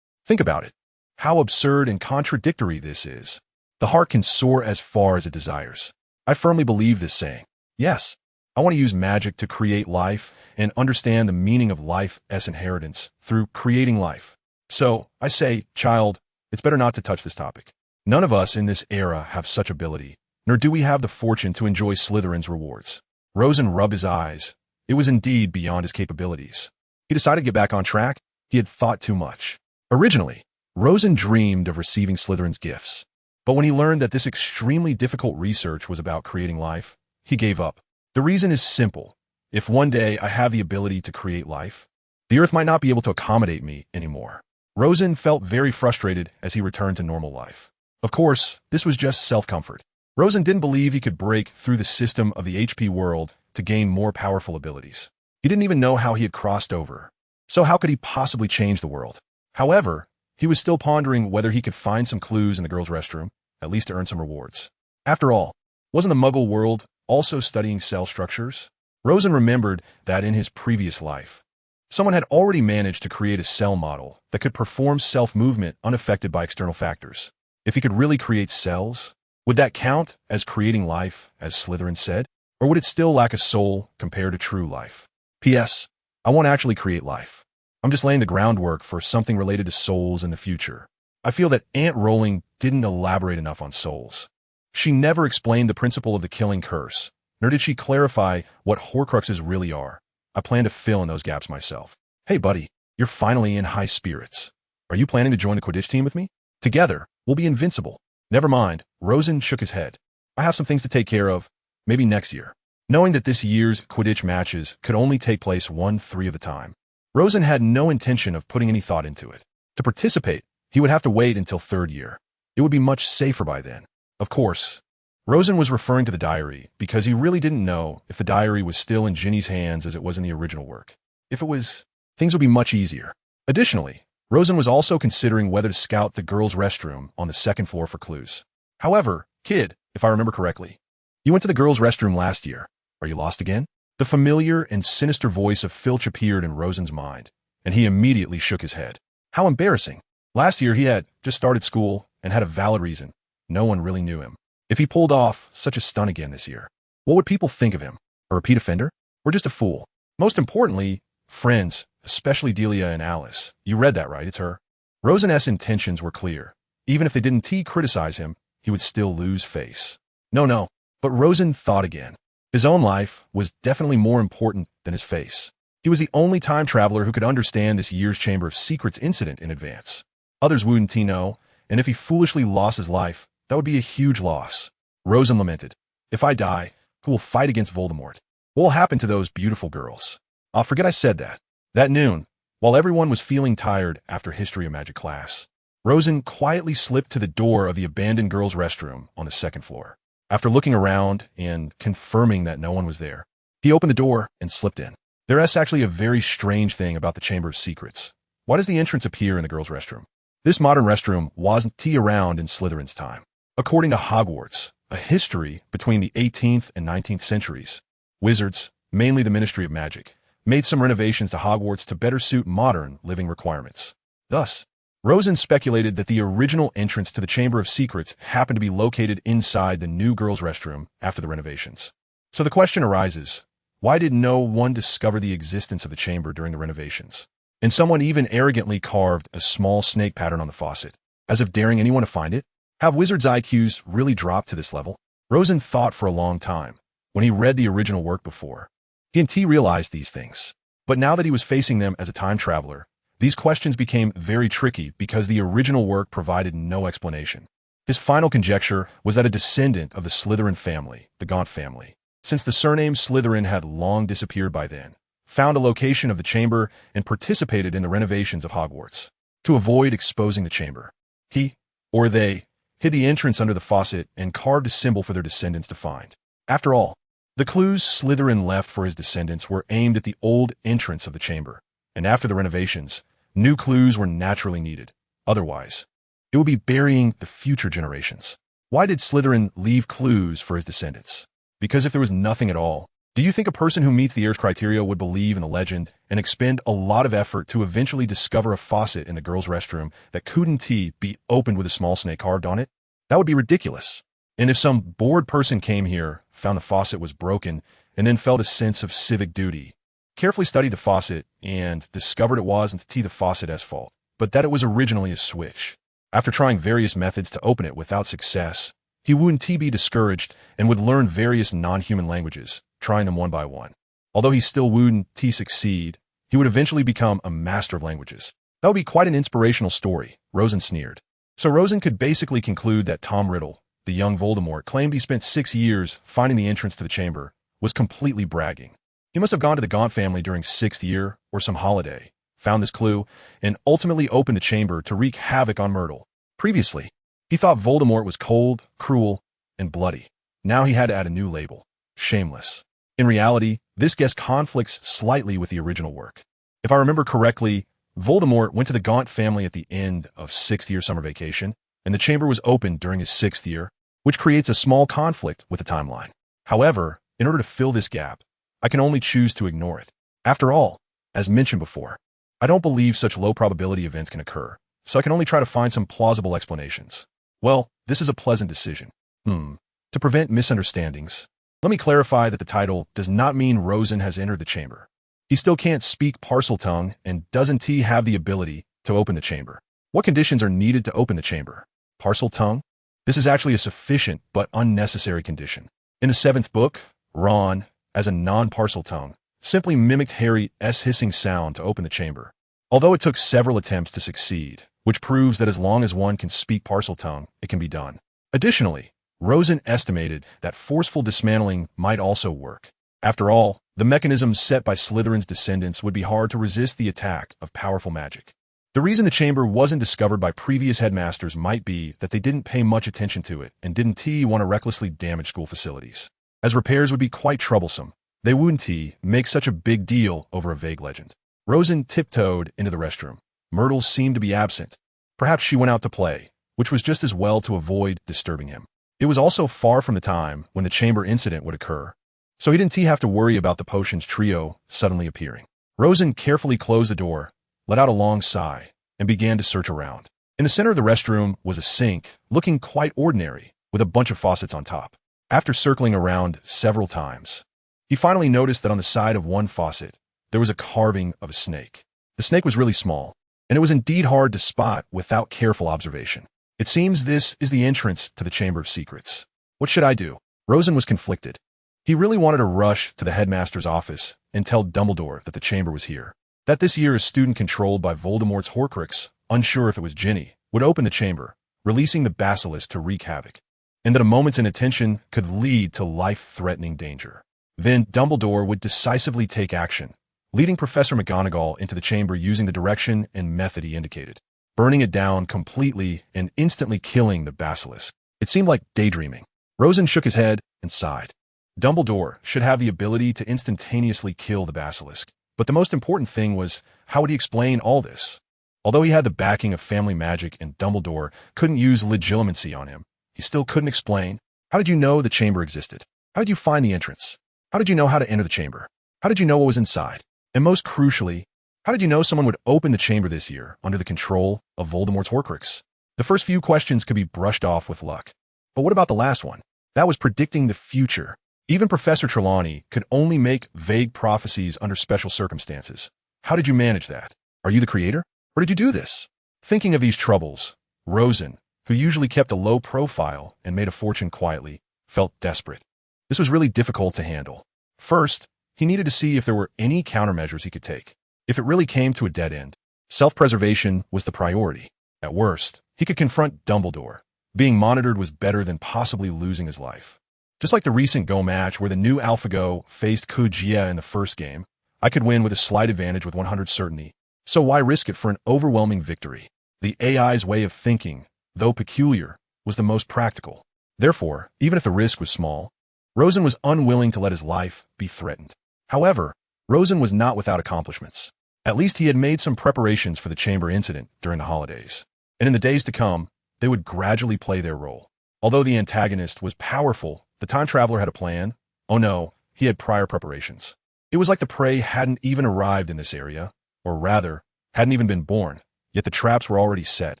Think about it. How absurd and contradictory this is. The heart can soar as far as it desires. I firmly believe this saying. Yes, I want to use magic to create life and understand the meaning of life as inheritance through creating life. So, I say, child, it's better not to touch this topic. None of us in this era have such ability, nor do we have the fortune to enjoy Slytherin's rewards. Rosen rubbed his eyes. It was indeed beyond his capabilities. He decided to get back on track. He had thought too much. Originally, Rosen dreamed of receiving Slytherin's gifts. But when he learned that this extremely difficult research was about creating life, he gave up. The reason is simple. If one day I have the ability to create life, the Earth might not be able to accommodate me anymore. Rosen felt very frustrated as he returned to normal life. Of course, this was just self-comfort. Rosen didn't believe he could break through the system of the HP world to gain more powerful abilities. He didn't even know how he had crossed over. So how could he possibly change the world? However, he was still pondering whether he could find some clues in the girls' restroom, at least to earn some rewards. After all, wasn't the Muggle world also studying cell structures? Rosen remembered that in his previous life, someone had already managed to create a cell model that could perform self-movement unaffected by external factors. If he could really create cells, would that count as creating life, as Slytherin said? Or would it still lack a soul compared to true life? P.S. I won't actually create life. I'm just laying the groundwork for something related to souls in the future. I feel that Aunt Rowling didn't elaborate enough on souls. She never explained the principle of the killing curse, nor did she clarify what Horcruxes really are. I plan to fill in those gaps myself. Hey buddy, you're finally in high spirits. Are you planning to join the Quidditch team with me? Together, we'll be invincible. Never mind, Rosen shook his head. I have some things to take care of, maybe next year. Knowing that this year's Quidditch matches could only take place 1/3 of the time, Rosen had no intention of putting any thought into it. To participate, he would have to wait until 3rd year. It would be much safer by then. Of course, Rosen was referring to the diary because he really didn't know if the diary was still in Ginny's hands as it was in the original work. If it was, things would be much easier. Additionally, Rosen was also considering whether to scout the girls' restroom on the 2nd floor for clues. However, kid, if I remember correctly, you went to the girls' restroom last year. Are you lost again? The familiar and sinister voice of Filch appeared in Rosen's mind, and he immediately shook his head. How embarrassing. Last year he had just started school and had a valid reason. No one really knew him. If he pulled off such a stunt again this year, what would people think of him? A repeat offender? Or just a fool? Most importantly, friends, especially Delia and Alice. You read that right, it's her. Rosen's intentions were clear. Even if they didn't criticize him, he would still lose face. No. But Rosen thought again. His own life was definitely more important than his face. He was the only time traveler who could understand this year's Chamber of Secrets incident in advance. Others wouldn't know, and if he foolishly lost his life, that would be a huge loss. Rosen lamented. If I die, who will fight against Voldemort? What will happen to those beautiful girls? I'll forget I said that. That noon, while everyone was feeling tired after History of Magic class, Rosen quietly slipped to the door of the abandoned girls' restroom on the 2nd floor. After looking around and confirming that no one was there, he opened the door and slipped in. There's actually a very strange thing about the Chamber of Secrets. Why does the entrance appear in the girls' restroom? This modern restroom wasn't around in Slytherin's time. According to Hogwarts, a history between the 18th and 19th centuries, wizards, mainly the Ministry of Magic, made some renovations to Hogwarts to better suit modern living requirements. Thus, Rosen speculated that the original entrance to the Chamber of Secrets happened to be located inside the new girls' restroom after the renovations. So the question arises, why did no one discover the existence of the chamber during the renovations? And someone even arrogantly carved a small snake pattern on the faucet, as if daring anyone to find it? Have wizards' IQs really dropped to this level? Rosen thought for a long time, when he read the original work before. He realized these things. But now that he was facing them as a time traveler, these questions became very tricky because the original work provided no explanation. His final conjecture was that a descendant of the Slytherin family, the Gaunt family, since the surname Slytherin had long disappeared by then, found a location of the chamber and participated in the renovations of Hogwarts. To avoid exposing the chamber, he, or they, hid the entrance under the faucet and carved a symbol for their descendants to find. After all, the clues Slytherin left for his descendants were aimed at the old entrance of the chamber, and after the renovations, new clues were naturally needed. Otherwise, it would be burying the future generations. Why did Slytherin leave clues for his descendants? Because if there was nothing at all, do you think a person who meets the heirs criteria would believe in the legend and expend a lot of effort to eventually discover a faucet in the girls' restroom that couldn't be opened with a small snake carved on it? That would be ridiculous. And if some bored person came here, found the faucet was broken, and then felt a sense of civic duty, carefully studied the faucet, and discovered it wasn't the faucet's fault, but that it was originally a switch. After trying various methods to open it without success, he wouldn't be discouraged and would learn various non-human languages, trying them one by one. Although he still wouldn't succeed, he would eventually become a master of languages. That would be quite an inspirational story, Rosen sneered. So Rosen could basically conclude that Tom Riddle, the young Voldemort, claimed he spent 6 years finding the entrance to the chamber, was completely bragging. He must have gone to the Gaunt family during 6th year or some holiday, found this clue, and ultimately opened the chamber to wreak havoc on Myrtle. Previously, he thought Voldemort was cold, cruel, and bloody. Now he had to add a new label, shameless. In reality, this guess conflicts slightly with the original work. If I remember correctly, Voldemort went to the Gaunt family at the end of 6th year summer vacation, and the chamber was opened during his 6th year, which creates a small conflict with the timeline. However, in order to fill this gap, I can only choose to ignore it. After all, as mentioned before, I don't believe such low probability events can occur, so I can only try to find some plausible explanations. Well, this is a pleasant decision. To prevent misunderstandings, let me clarify that the title does not mean Rosen has entered the chamber. He still can't speak Parseltongue and doesn't have the ability to open the chamber. What conditions are needed to open the chamber? Parseltongue? This is actually a sufficient but unnecessary condition. In the 7th book, Ron, as a non-Parseltongue, simply mimicked Harry's hissing sound to open the chamber, although it took several attempts to succeed, which proves that as long as one can speak Parseltongue, it can be done. Additionally, Rosen estimated that forceful dismantling might also work. After all, the mechanisms set by Slytherin's descendants would be hard to resist the attack of powerful magic. The reason the chamber wasn't discovered by previous headmasters might be that they didn't pay much attention to it and didn't want to recklessly damage school facilities, as repairs would be quite troublesome. They wouldn't make such a big deal over a vague legend. Rosen tiptoed into the restroom. Myrtle seemed to be absent. Perhaps she went out to play, which was just as well to avoid disturbing him. It was also far from the time when the chamber incident would occur, so he didn't have to worry about the potions trio suddenly appearing. Rosen carefully closed the door, let out a long sigh, and began to search around. In the center of the restroom was a sink, looking quite ordinary, with a bunch of faucets on top. After circling around several times, he finally noticed that on the side of one faucet, there was a carving of a snake. The snake was really small, and it was indeed hard to spot without careful observation. It seems this is the entrance to the Chamber of Secrets. What should I do? Rosen was conflicted. He really wanted to rush to the headmaster's office and tell Dumbledore that the chamber was here. That this year a student controlled by Voldemort's Horcrux, unsure if it was Ginny, would open the chamber, releasing the basilisk to wreak havoc, and that a moment's inattention could lead to life-threatening danger. Then Dumbledore would decisively take action, leading Professor McGonagall into the chamber using the direction and method he indicated, burning it down completely and instantly killing the basilisk. It seemed like daydreaming. Rosen shook his head and sighed. Dumbledore should have the ability to instantaneously kill the basilisk. But the most important thing was, how would he explain all this? Although he had the backing of family magic and Dumbledore couldn't use legilimency on him, he still couldn't explain. How did you know the chamber existed? How did you find the entrance? How did you know how to enter the chamber? How did you know what was inside? And most crucially, how did you know someone would open the chamber this year under the control of Voldemort's Horcrux? The first few questions could be brushed off with luck. But what about the last one? That was predicting the future. Even Professor Trelawney could only make vague prophecies under special circumstances. How did you manage that? Are you the creator? Or did you do this? Thinking of these troubles, Rosen, who usually kept a low profile and made a fortune quietly, felt desperate. This was really difficult to handle. First, he needed to see if there were any countermeasures he could take. If it really came to a dead end, self-preservation was the priority. At worst, he could confront Dumbledore. Being monitored was better than possibly losing his life. Just like the recent Go match where the new AlphaGo faced Kujia in the first game, I could win with a slight advantage with 100 certainty. So why risk it for an overwhelming victory? The AI's way of thinking, though peculiar, was the most practical. Therefore, even if the risk was small, Rosen was unwilling to let his life be threatened. However, Rosen was not without accomplishments. At least he had made some preparations for the chamber incident during the holidays. And in the days to come, they would gradually play their role. Although the antagonist was powerful, the time traveler had a plan. Oh no, he had prior preparations. It was like the prey hadn't even arrived in this area, or rather, hadn't even been born, yet the traps were already set.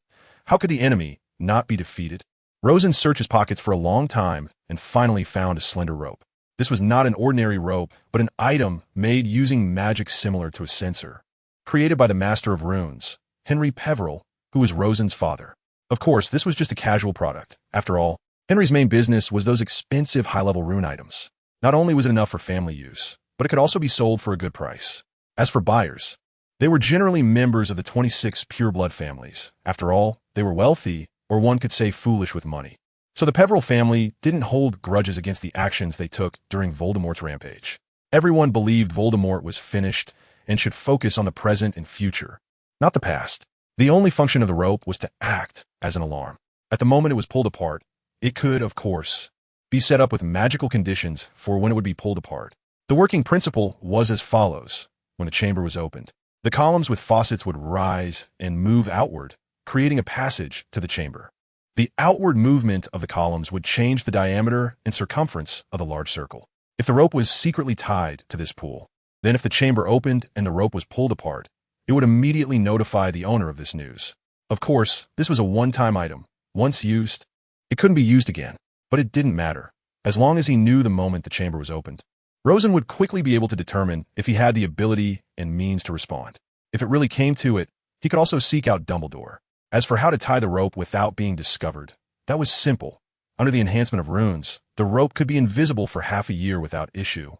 How could the enemy not be defeated? Rosen searched his pockets for a long time and finally found a slender rope. This was not an ordinary rope, but an item made using magic similar to a censer. Created by the Master of Runes, Henry Peveril, who was Rosen's father. Of course, this was just a casual product. After all, Henry's main business was those expensive high-level rune items. Not only was it enough for family use, but it could also be sold for a good price. As for buyers, they were generally members of the 26 pureblood families. After all, they were wealthy, or one could say foolish with money. So the Peveril family didn't hold grudges against the actions they took during Voldemort's rampage. Everyone believed Voldemort was finished and should focus on the present and future, not the past. The only function of the rope was to act as an alarm. At the moment it was pulled apart, it could, of course, be set up with magical conditions for when it would be pulled apart. The working principle was as follows. When the chamber was opened, the columns with faucets would rise and move outward, creating a passage to the chamber. The outward movement of the columns would change the diameter and circumference of the large circle. If the rope was secretly tied to this pool, then if the chamber opened and the rope was pulled apart, it would immediately notify the owner of this news. Of course, this was a one-time item. Once used, it couldn't be used again, but it didn't matter, as long as he knew the moment the chamber was opened. Rosen would quickly be able to determine if he had the ability and means to respond. If it really came to it, he could also seek out Dumbledore. As for how to tie the rope without being discovered, that was simple. Under the enhancement of runes, the rope could be invisible for half a year without issue.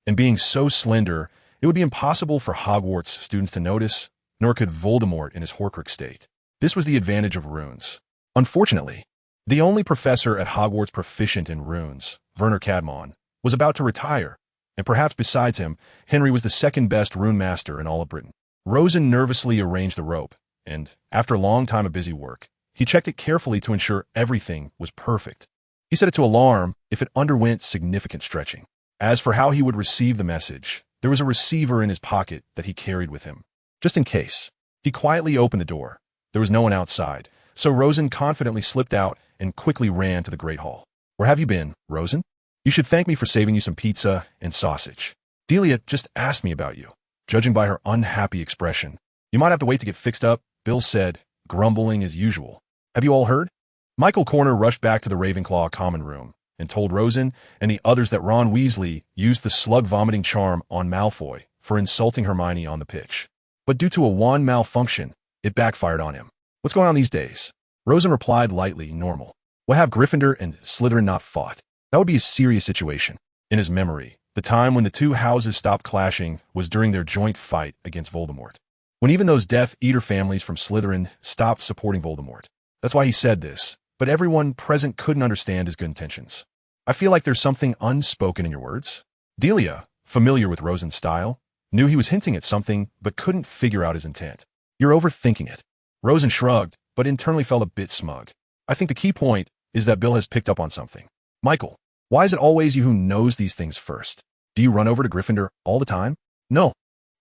And being so slender, it would be impossible for Hogwarts students to notice, nor could Voldemort in his Horcrux state. This was the advantage of runes. Unfortunately, the only professor at Hogwarts proficient in runes, Werner Cadmon, was about to retire, and perhaps besides him, Henry was the second best rune master in all of Britain. Rosen nervously arranged the rope, and, after a long time of busy work, he checked it carefully to ensure everything was perfect. He set it to alarm if it underwent significant stretching. As for how he would receive the message, there was a receiver in his pocket that he carried with him. Just in case, he quietly opened the door. There was no one outside, so Rosen confidently slipped out and quickly ran to the Great Hall. "Where have you been, Rosen? You should thank me for saving you some pizza and sausage. Delia just asked me about you." Judging by her unhappy expression, "You might have to wait to get fixed up," Bill said, grumbling as usual. "Have you all heard?" Michael Corner rushed back to the Ravenclaw common room and told Rosen and the others that Ron Weasley used the slug-vomiting charm on Malfoy for insulting Hermione on the pitch. But due to a wand malfunction, it backfired on him. "What's going on these days?" Rosen replied lightly, "Normal. What have Gryffindor and Slytherin not fought? That would be a serious situation." In his memory, the time when the two houses stopped clashing was during their joint fight against Voldemort. When even those Death Eater families from Slytherin stopped supporting Voldemort. That's why he said this, but everyone present couldn't understand his good intentions. "I feel like there's something unspoken in your words." Delia, familiar with Rosen's style, knew he was hinting at something but couldn't figure out his intent. "You're overthinking it." Rosen shrugged, but internally felt a bit smug. "I think the key point is that Bill has picked up on something." "Michael, Why is it always you who knows these things first? Do you run over to Gryffindor all the time? No,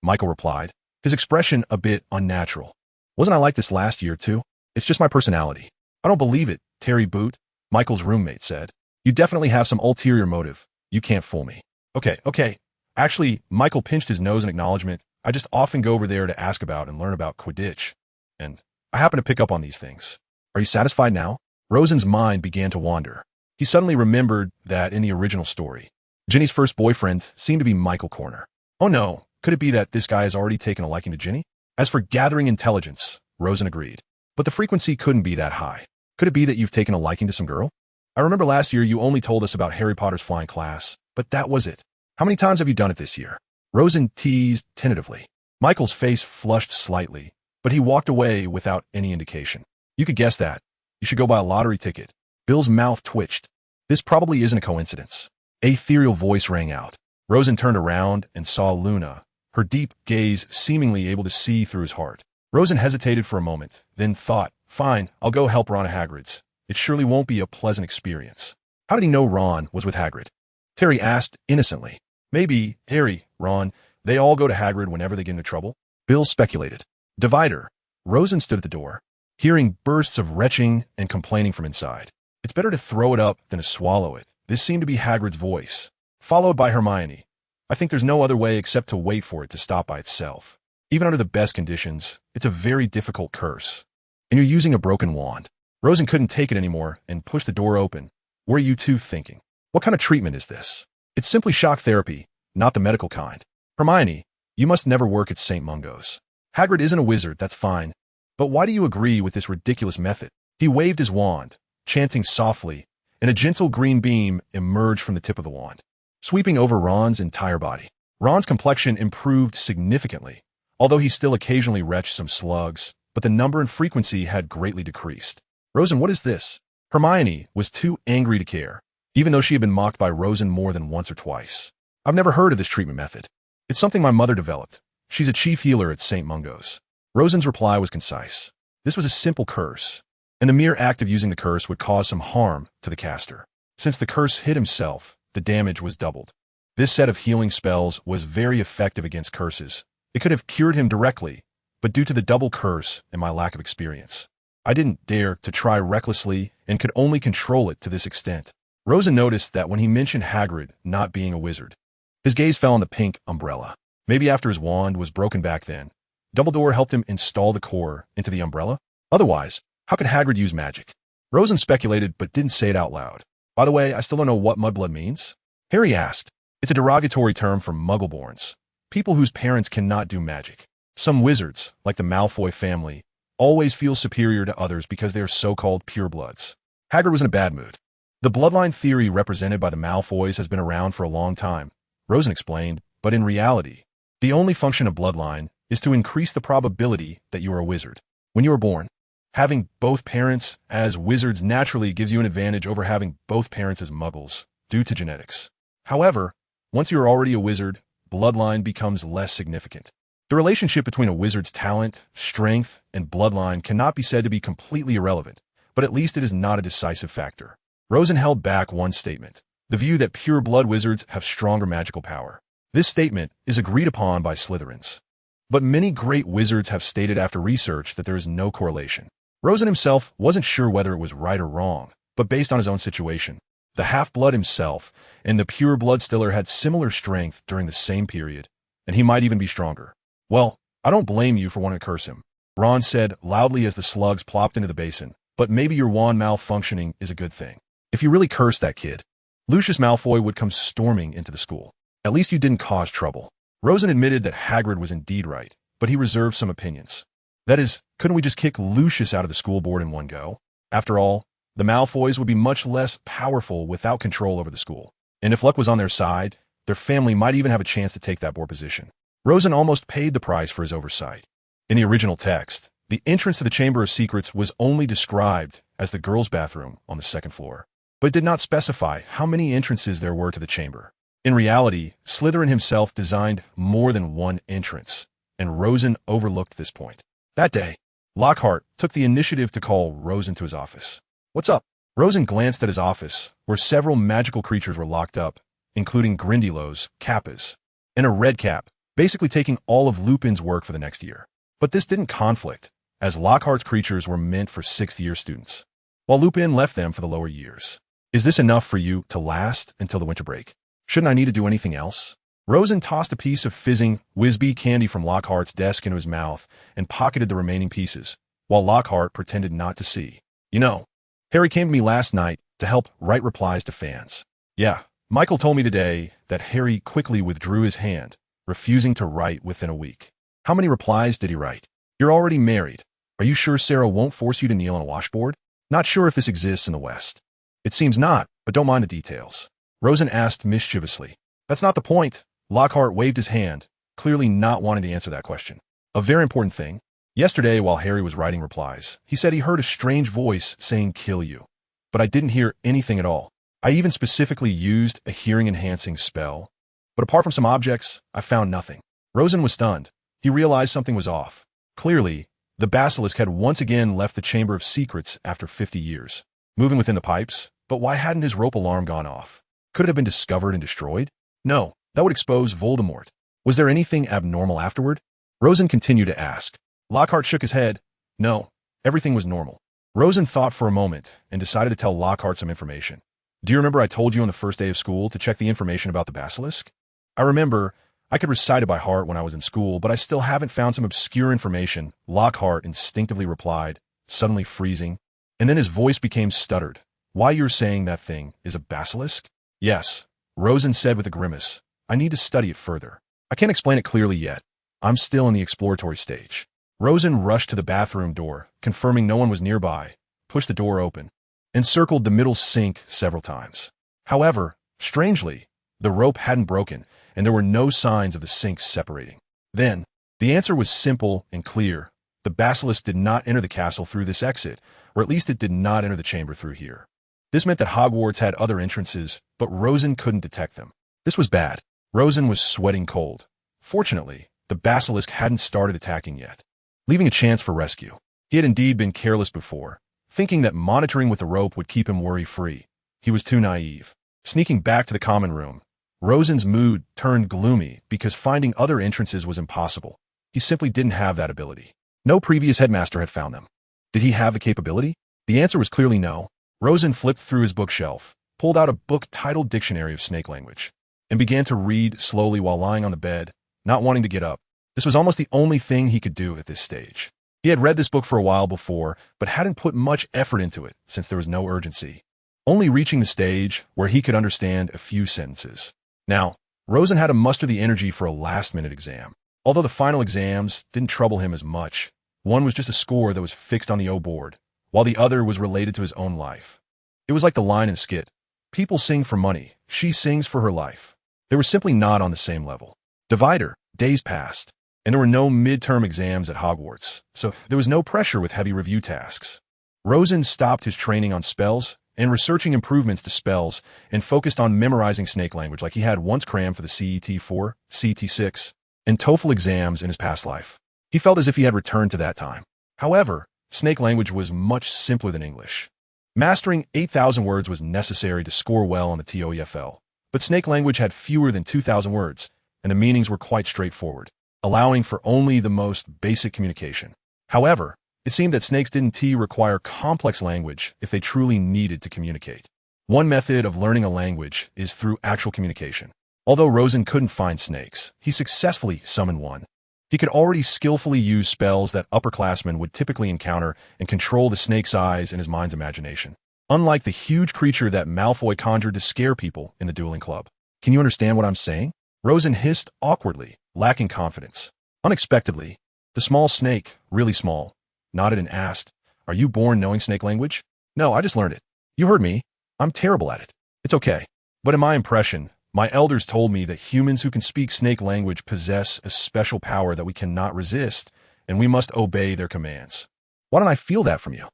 Michael replied, his expression a bit unnatural. Wasn't I like this last year, too? It's just my personality. I don't believe it, Terry Boot, Michael's roommate said. You definitely have some ulterior motive. You can't fool me. Okay. Actually, Michael pinched his nose in acknowledgement. I just often go over there to ask about and learn about Quidditch. And I happen to pick up on these things. Are you satisfied now? Rosen's mind began to wander. He suddenly remembered that in the original story, Ginny's first boyfriend seemed to be Michael Corner. Oh no, could it be that this guy has already taken a liking to Ginny? As for gathering intelligence, Rosen agreed. But the frequency couldn't be that high. Could it be that you've taken a liking to some girl? I remember last year you only told us about Harry Potter's flying class, but that was it. How many times have you done it this year? Rosen teased tentatively. Michael's face flushed slightly, but he walked away without any indication. You could guess that. You should go buy a lottery ticket. Bill's mouth twitched. This probably isn't a coincidence. A ethereal voice rang out. Rosen turned around and saw Luna, her deep gaze seemingly able to see through his heart. Rosen hesitated for a moment, then thought, fine, I'll go help Ron at Hagrid's. It surely won't be a pleasant experience. How did he know Ron was with Hagrid? Terry asked innocently. Maybe Harry, Ron, they all go to Hagrid whenever they get into trouble? Bill speculated. Divider. Rosen stood at the door, hearing bursts of retching and complaining from inside. It's better to throw it up than to swallow it. This seemed to be Hagrid's voice, followed by Hermione. I think there's no other way except to wait for it to stop by itself. Even under the best conditions, it's a very difficult curse. And you're using a broken wand. Rosen couldn't take it anymore and pushed the door open. What are you two thinking? What kind of treatment is this? It's simply shock therapy, not the medical kind. Hermione, you must never work at St. Mungo's. Hagrid isn't a wizard, that's fine. But why do you agree with this ridiculous method? He waved his wand, chanting softly, and a gentle green beam emerged from the tip of the wand, sweeping over Ron's entire body. Ron's complexion improved significantly, although he still occasionally retched some slugs, but the number and frequency had greatly decreased. Rosen, what is this? Hermione was too angry to care, even though she had been mocked by Rosen more than once or twice. I've never heard of this treatment method. It's something my mother developed. She's a chief healer at St. Mungo's. Rosen's reply was concise. This was a simple curse, and the mere act of using the curse would cause some harm to the caster. Since the curse hit himself, the damage was doubled. This set of healing spells was very effective against curses. It could have cured him directly, but due to the double curse and my lack of experience, I didn't dare to try recklessly and could only control it to this extent. Rosen noticed that when he mentioned Hagrid not being a wizard, his gaze fell on the pink umbrella. Maybe after his wand was broken back then, Dumbledore helped him install the core into the umbrella? Otherwise, how could Hagrid use magic? Rosen speculated but didn't say it out loud. By the way, I still don't know what mudblood means. Harry asked. It's a derogatory term for muggleborns, people whose parents cannot do magic. Some wizards, like the Malfoy family, always feel superior to others because they are so-called purebloods. Hagrid was in a bad mood. The bloodline theory represented by the Malfoys has been around for a long time, Rosen explained, but in reality, the only function of bloodline is to increase the probability that you are a wizard. When you are born, having both parents as wizards naturally gives you an advantage over having both parents as muggles, due to genetics. However, once you are already a wizard, bloodline becomes less significant. The relationship between a wizard's talent, strength, and bloodline cannot be said to be completely irrelevant, but at least it is not a decisive factor. Rosen held back one statement, the view that pure blood wizards have stronger magical power. This statement is agreed upon by Slytherins. But many great wizards have stated after research that there is no correlation. Rosen himself wasn't sure whether it was right or wrong, but based on his own situation, the half-blood himself and the pure blood stiller had similar strength during the same period, and he might even be stronger. Well, I don't blame you for wanting to curse him, Ron said loudly as the slugs plopped into the basin, but maybe your wand malfunctioning is a good thing. If you really cursed that kid, Lucius Malfoy would come storming into the school. At least you didn't cause trouble. Rosen admitted that Hagrid was indeed right, but he reserved some opinions. That is, couldn't we just kick Lucius out of the school board in one go? After all, the Malfoys would be much less powerful without control over the school. And if luck was on their side, their family might even have a chance to take that board position. Rosen almost paid the price for his oversight. In the original text, the entrance to the Chamber of Secrets was only described as the girls' bathroom on the second floor, but it did not specify how many entrances there were to the chamber. In reality, Slytherin himself designed more than one entrance, and Rosen overlooked this point. That day, Lockhart took the initiative to call Rosen to his office. What's up? Rosen glanced at his office, where several magical creatures were locked up, including Grindylows, Kappas, and a red cap, basically taking all of Lupin's work for the next year. But this didn't conflict, as Lockhart's creatures were meant for 6th-year students, while Lupin left them for the lower years. Is this enough for you to last until the winter break? Shouldn't I need to do anything else? Rosen tossed a piece of fizzing, Whizbee candy from Lockhart's desk into his mouth and pocketed the remaining pieces, while Lockhart pretended not to see. You know, Harry came to me last night to help write replies to fans. Yeah, Michael told me today that Harry quickly withdrew his hand, refusing to write within a week. How many replies did he write? You're already married. Are you sure Sarah won't force you to kneel on a washboard? Not sure if this exists in the West. It seems not, but don't mind the details. Rosen asked mischievously. That's not the point. Lockhart waved his hand, clearly not wanting to answer that question. A very important thing. Yesterday, while Harry was writing replies, he said he heard a strange voice saying kill you. But I didn't hear anything at all. I even specifically used a hearing-enhancing spell. But apart from some objects, I found nothing. Rosen was stunned. He realized something was off. Clearly, the basilisk had once again left the Chamber of Secrets after 50 years, moving within the pipes. But why hadn't his rope alarm gone off? Could it have been discovered and destroyed? No, that would expose Voldemort. Was there anything abnormal afterward? Rosen continued to ask. Lockhart shook his head. No, everything was normal. Rosen thought for a moment and decided to tell Lockhart some information. Do you remember I told you on the first day of school to check the information about the basilisk? I remember. I could recite it by heart when I was in school, but I still haven't found some obscure information, Lockhart instinctively replied, suddenly freezing, and then his voice became stuttered. Why you're saying that thing is a basilisk? Yes, Rosen said with a grimace. I need to study it further. I can't explain it clearly yet. I'm still in the exploratory stage. Rosen rushed to the bathroom door, confirming no one was nearby, pushed the door open, and circled the middle sink several times. However, strangely, the rope hadn't broken, and there were no signs of the sinks separating. Then, the answer was simple and clear. The basilisk did not enter the castle through this exit, or at least it did not enter the chamber through here. This meant that Hogwarts had other entrances, but Rosen couldn't detect them. This was bad. Rosen was sweating cold. Fortunately, the basilisk hadn't started attacking yet, leaving a chance for rescue. He had indeed been careless before, thinking that monitoring with the rope would keep him worry-free. He was too naive. Sneaking back to the common room, Rosen's mood turned gloomy because finding other entrances was impossible. He simply didn't have that ability. No previous headmaster had found them. Did he have the capability? The answer was clearly no. Rosen flipped through his bookshelf, pulled out a book-titled Dictionary of Snake Language, and began to read slowly while lying on the bed, not wanting to get up. This was almost the only thing he could do at this stage. He had read this book for a while before, but hadn't put much effort into it since there was no urgency, only reaching the stage where he could understand a few sentences. Now, Rosen had to muster the energy for a last-minute exam. Although the final exams didn't trouble him as much, one was just a score that was fixed on the O board, while the other was related to his own life. It was like the line in a skit, people sing for money, she sings for her life. They were simply not on the same level. Divider, days passed, and there were no midterm exams at Hogwarts, so there was no pressure with heavy review tasks. Rosen stopped his training on spells and researching improvements to spells and focused on memorizing snake language like he had once crammed for the CET4, CET6, and TOEFL exams in his past life. He felt as if he had returned to that time. However, snake language was much simpler than English. Mastering 8,000 words was necessary to score well on the TOEFL, but snake language had fewer than 2,000 words, and the meanings were quite straightforward, allowing for only the most basic communication. However, it seemed that snakes didn't require complex language if they truly needed to communicate. One method of learning a language is through actual communication. Although Rosen couldn't find snakes, he successfully summoned one. He could already skillfully use spells that upperclassmen would typically encounter and control the snake's eyes in his mind's imagination, unlike the huge creature that Malfoy conjured to scare people in the dueling club. Can you understand what I'm saying? Rosen hissed awkwardly, lacking confidence. Unexpectedly, the small snake, really small, nodded and asked, "Are you born knowing snake language?" "No, I just learned it." "You heard me. I'm terrible at it." "It's okay. But in my impression, my elders told me that humans who can speak snake language possess a special power that we cannot resist, and we must obey their commands." "Why don't I feel that from you?"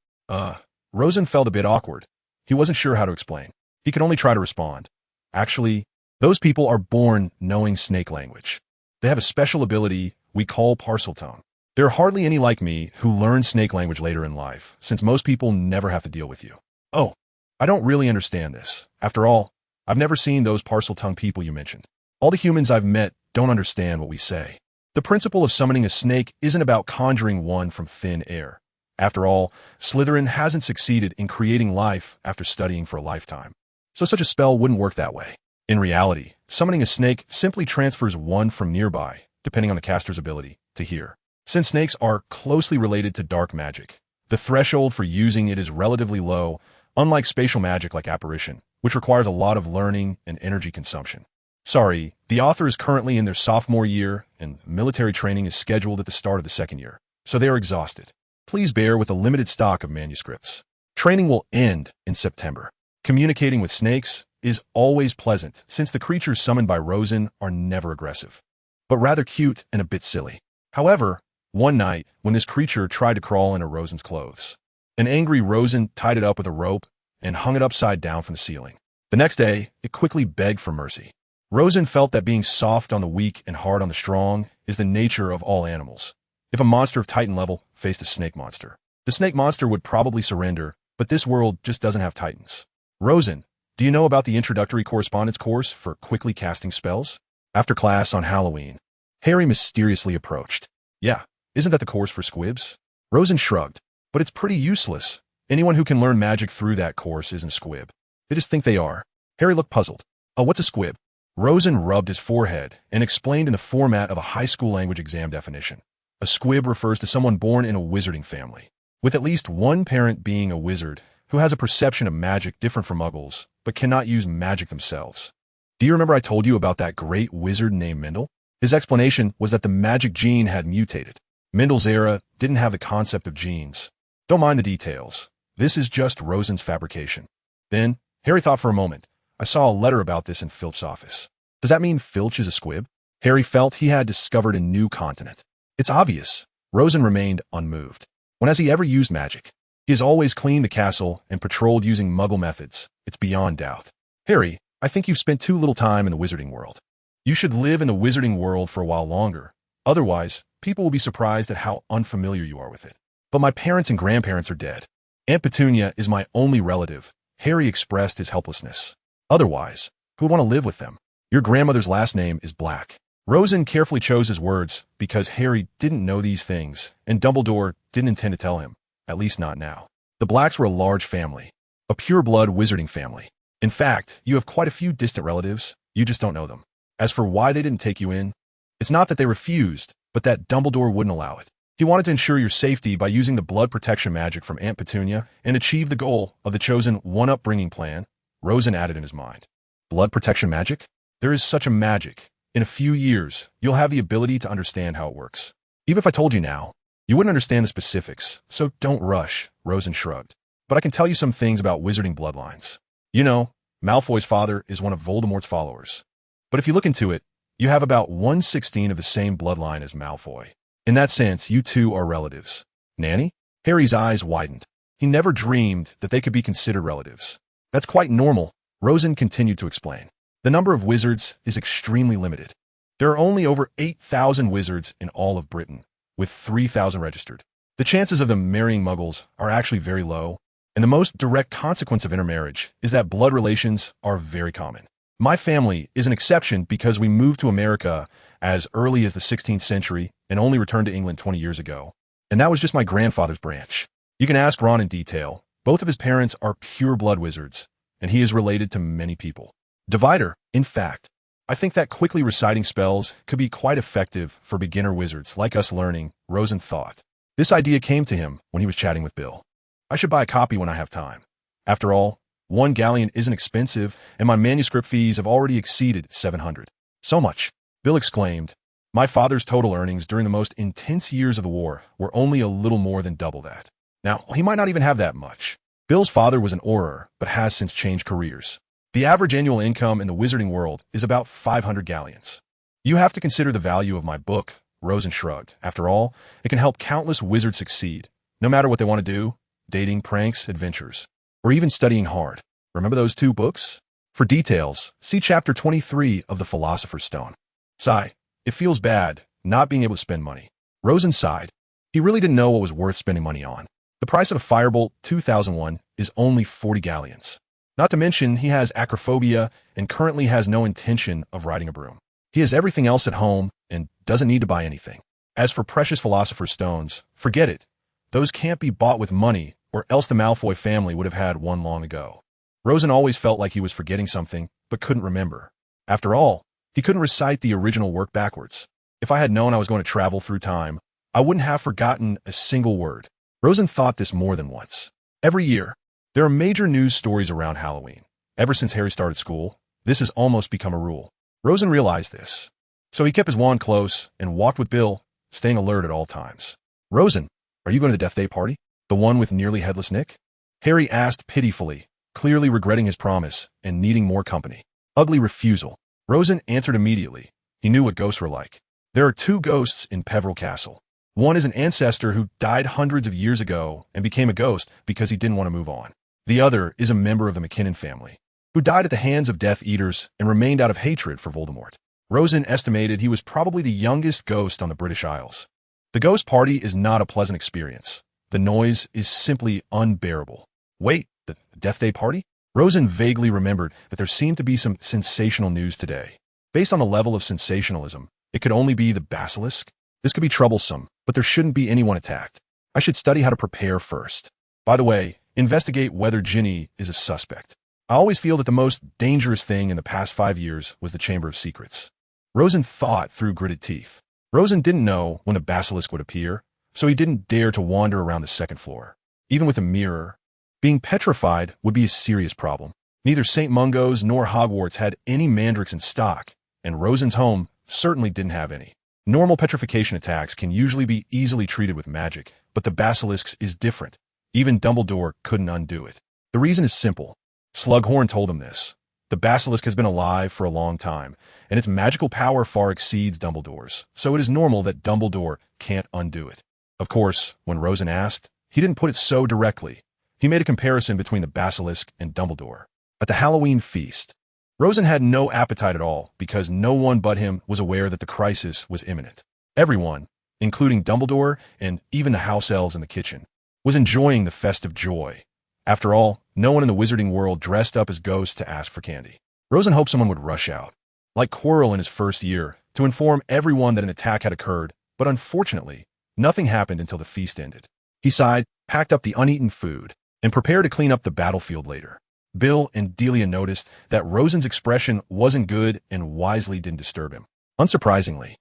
Rosen felt a bit awkward. He wasn't sure how to explain. He could only try to respond. "Actually, those people are born knowing snake language. They have a special ability we call Parseltongue. There are hardly any like me who learn snake language later in life, since most people never have to deal with you." "Oh, I don't really understand this. After all, I've never seen those parcel-tongued people you mentioned. All the humans I've met don't understand what we say. The principle of summoning a snake isn't about conjuring one from thin air. After all, Slytherin hasn't succeeded in creating life after studying for a lifetime. So such a spell wouldn't work that way. In reality, summoning a snake simply transfers one from nearby, depending on the caster's ability, to here. Since snakes are closely related to dark magic, the threshold for using it is relatively low, unlike spatial magic like apparition, which requires a lot of learning and energy consumption. Sorry, the author is currently in their sophomore year, and military training is scheduled at the start of the second year, so they are exhausted. Please bear with a limited stock of manuscripts. Training will end in September. Communicating with snakes is always pleasant, since the creatures summoned by Rosen are never aggressive, but rather cute and a bit silly. However, one night, when this creature tried to crawl into Rosen's clothes, an angry Rosen tied it up with a rope and hung it upside down from the ceiling. The next day, it quickly begged for mercy. Rosen felt that being soft on the weak and hard on the strong is the nature of all animals. If a monster of Titan level faced a snake monster, the snake monster would probably surrender, but this world just doesn't have Titans. Rosen, do you know about the introductory correspondence course for quickly casting spells? After class on Halloween, Harry mysteriously approached. Yeah, isn't that the course for squibs? Rosen shrugged. But it's pretty useless. Anyone who can learn magic through that course isn't a squib. They just think they are. Harry looked puzzled. Oh, what's a squib? Rosen rubbed his forehead and explained in the format of a high school language exam definition. A squib refers to someone born in a wizarding family, with at least one parent being a wizard who has a perception of magic different from muggles, but cannot use magic themselves. Do you remember I told you about that great wizard named Mendel? His explanation was that the magic gene had mutated. Mendel's era didn't have the concept of genes. Don't mind the details. This is just Rosen's fabrication. Then, Harry thought for a moment. I saw a letter about this in Filch's office. Does that mean Filch is a squib? Harry felt he had discovered a new continent. It's obvious. Rosen remained unmoved. When has he ever used magic? He has always cleaned the castle and patrolled using muggle methods. It's beyond doubt. Harry, I think you've spent too little time in the wizarding world. You should live in the wizarding world for a while longer. Otherwise, people will be surprised at how unfamiliar you are with it. But my parents and grandparents are dead. Aunt Petunia is my only relative. Harry expressed his helplessness. Otherwise, who would want to live with them? Your grandmother's last name is Black. Rosen carefully chose his words because Harry didn't know these things, and Dumbledore didn't intend to tell him, at least not now. The Blacks were a large family, a pure-blood wizarding family. In fact, you have quite a few distant relatives, you just don't know them. As for why they didn't take you in, it's not that they refused, but that Dumbledore wouldn't allow it. He wanted to ensure your safety by using the blood protection magic from Aunt Petunia and achieve the goal of the chosen one-upbringing plan, Rosen added in his mind. Blood protection magic? There is such a magic. In a few years, you'll have the ability to understand how it works. Even if I told you now, you wouldn't understand the specifics, so don't rush, Rosen shrugged. But I can tell you some things about wizarding bloodlines. You know, Malfoy's father is one of Voldemort's followers. But if you look into it, you have about 1/16 of the same bloodline as Malfoy. In that sense, you two are relatives. Nanny? Harry's eyes widened. He never dreamed that they could be considered relatives. That's quite normal, Rosen continued to explain. The number of wizards is extremely limited. There are only over 8,000 wizards in all of Britain, with 3,000 registered. The chances of them marrying muggles are actually very low, and the most direct consequence of intermarriage is that blood relations are very common. My family is an exception because we moved to America as early as the 16th century and only returned to England 20 years ago. And that was just my grandfather's branch. You can ask Ron in detail. Both of his parents are pure-blood wizards, and he is related to many people. Divider, in fact, I think that quickly reciting spells could be quite effective for beginner wizards like us learning, Rosen thought. This idea came to him when he was chatting with Bill. I should buy a copy when I have time. After all, 1 galleon isn't expensive, and my manuscript fees have already exceeded 700. So much, Bill exclaimed. My father's total earnings during the most intense years of the war were only a little more than double that. Now, he might not even have that much. Bill's father was an Auror, but has since changed careers. The average annual income in the wizarding world is about 500 galleons. You have to consider the value of my book, Rosen shrugged. After all, it can help countless wizards succeed, no matter what they want to do, dating, pranks, adventures, or even studying hard. Remember those 2 books? For details, see chapter 23 of The Philosopher's Stone. Sigh, it feels bad, not being able to spend money. Rosen sighed. He really didn't know what was worth spending money on. The price of a Firebolt 2001 is only 40 galleons. Not to mention, he has acrophobia and currently has no intention of riding a broom. He has everything else at home and doesn't need to buy anything. As for precious philosopher's stones, forget it. Those can't be bought with money, or else the Malfoy family would have had one long ago. Rosen always felt like he was forgetting something, but couldn't remember. After all, he couldn't recite the original work backwards. If I had known I was going to travel through time, I wouldn't have forgotten a single word. Rosen thought this more than once. Every year, there are major news stories around Halloween. Ever since Harry started school, this has almost become a rule. Rosen realized this. So he kept his wand close and walked with Bill, staying alert at all times. Rosen, are you going to the Death Day party? The one with nearly headless Nick? Harry asked pitifully, clearly regretting his promise and needing more company. Ugly refusal. Rosen answered immediately. He knew what ghosts were like. There are two ghosts in Peveril Castle. One is an ancestor who died hundreds of years ago and became a ghost because he didn't want to move on. The other is a member of the McKinnon family, who died at the hands of Death Eaters and remained out of hatred for Voldemort. Rosen estimated he was probably the youngest ghost on the British Isles. The ghost party is not a pleasant experience. The noise is simply unbearable. Wait, the Death Day party? Rosen vaguely remembered that there seemed to be some sensational news today. Based on the level of sensationalism, it could only be the basilisk. This could be troublesome, but there shouldn't be anyone attacked. I should study how to prepare first. By the way, investigate whether Ginny is a suspect. I always feel that the most dangerous thing in the past 5 years was the Chamber of Secrets. Rosen thought through gritted teeth. Rosen didn't know when a basilisk would appear, so he didn't dare to wander around the second floor. Even with a mirror, being petrified would be a serious problem. Neither St. Mungo's nor Hogwarts had any mandrakes in stock, and Rosen's home certainly didn't have any. Normal petrification attacks can usually be easily treated with magic, but the basilisk's is different. Even Dumbledore couldn't undo it. The reason is simple. Slughorn told him this. The basilisk has been alive for a long time, and its magical power far exceeds Dumbledore's, so it is normal that Dumbledore can't undo it. Of course, when Rosen asked, he didn't put it so directly. He made a comparison between the basilisk and Dumbledore. At the Halloween feast, Rosen had no appetite at all because no one but him was aware that the crisis was imminent. Everyone, including Dumbledore and even the house elves in the kitchen, was enjoying the festive joy. After all, no one in the wizarding world dressed up as ghosts to ask for candy. Rosen hoped someone would rush out, like Quirrell in his first year, to inform everyone that an attack had occurred, but unfortunately, nothing happened until the feast ended. He sighed, packed up the uneaten food, and prepared to clean up the battlefield later. Bill and Delia noticed that Rosen's expression wasn't good and wisely didn't disturb him. Unsurprisingly,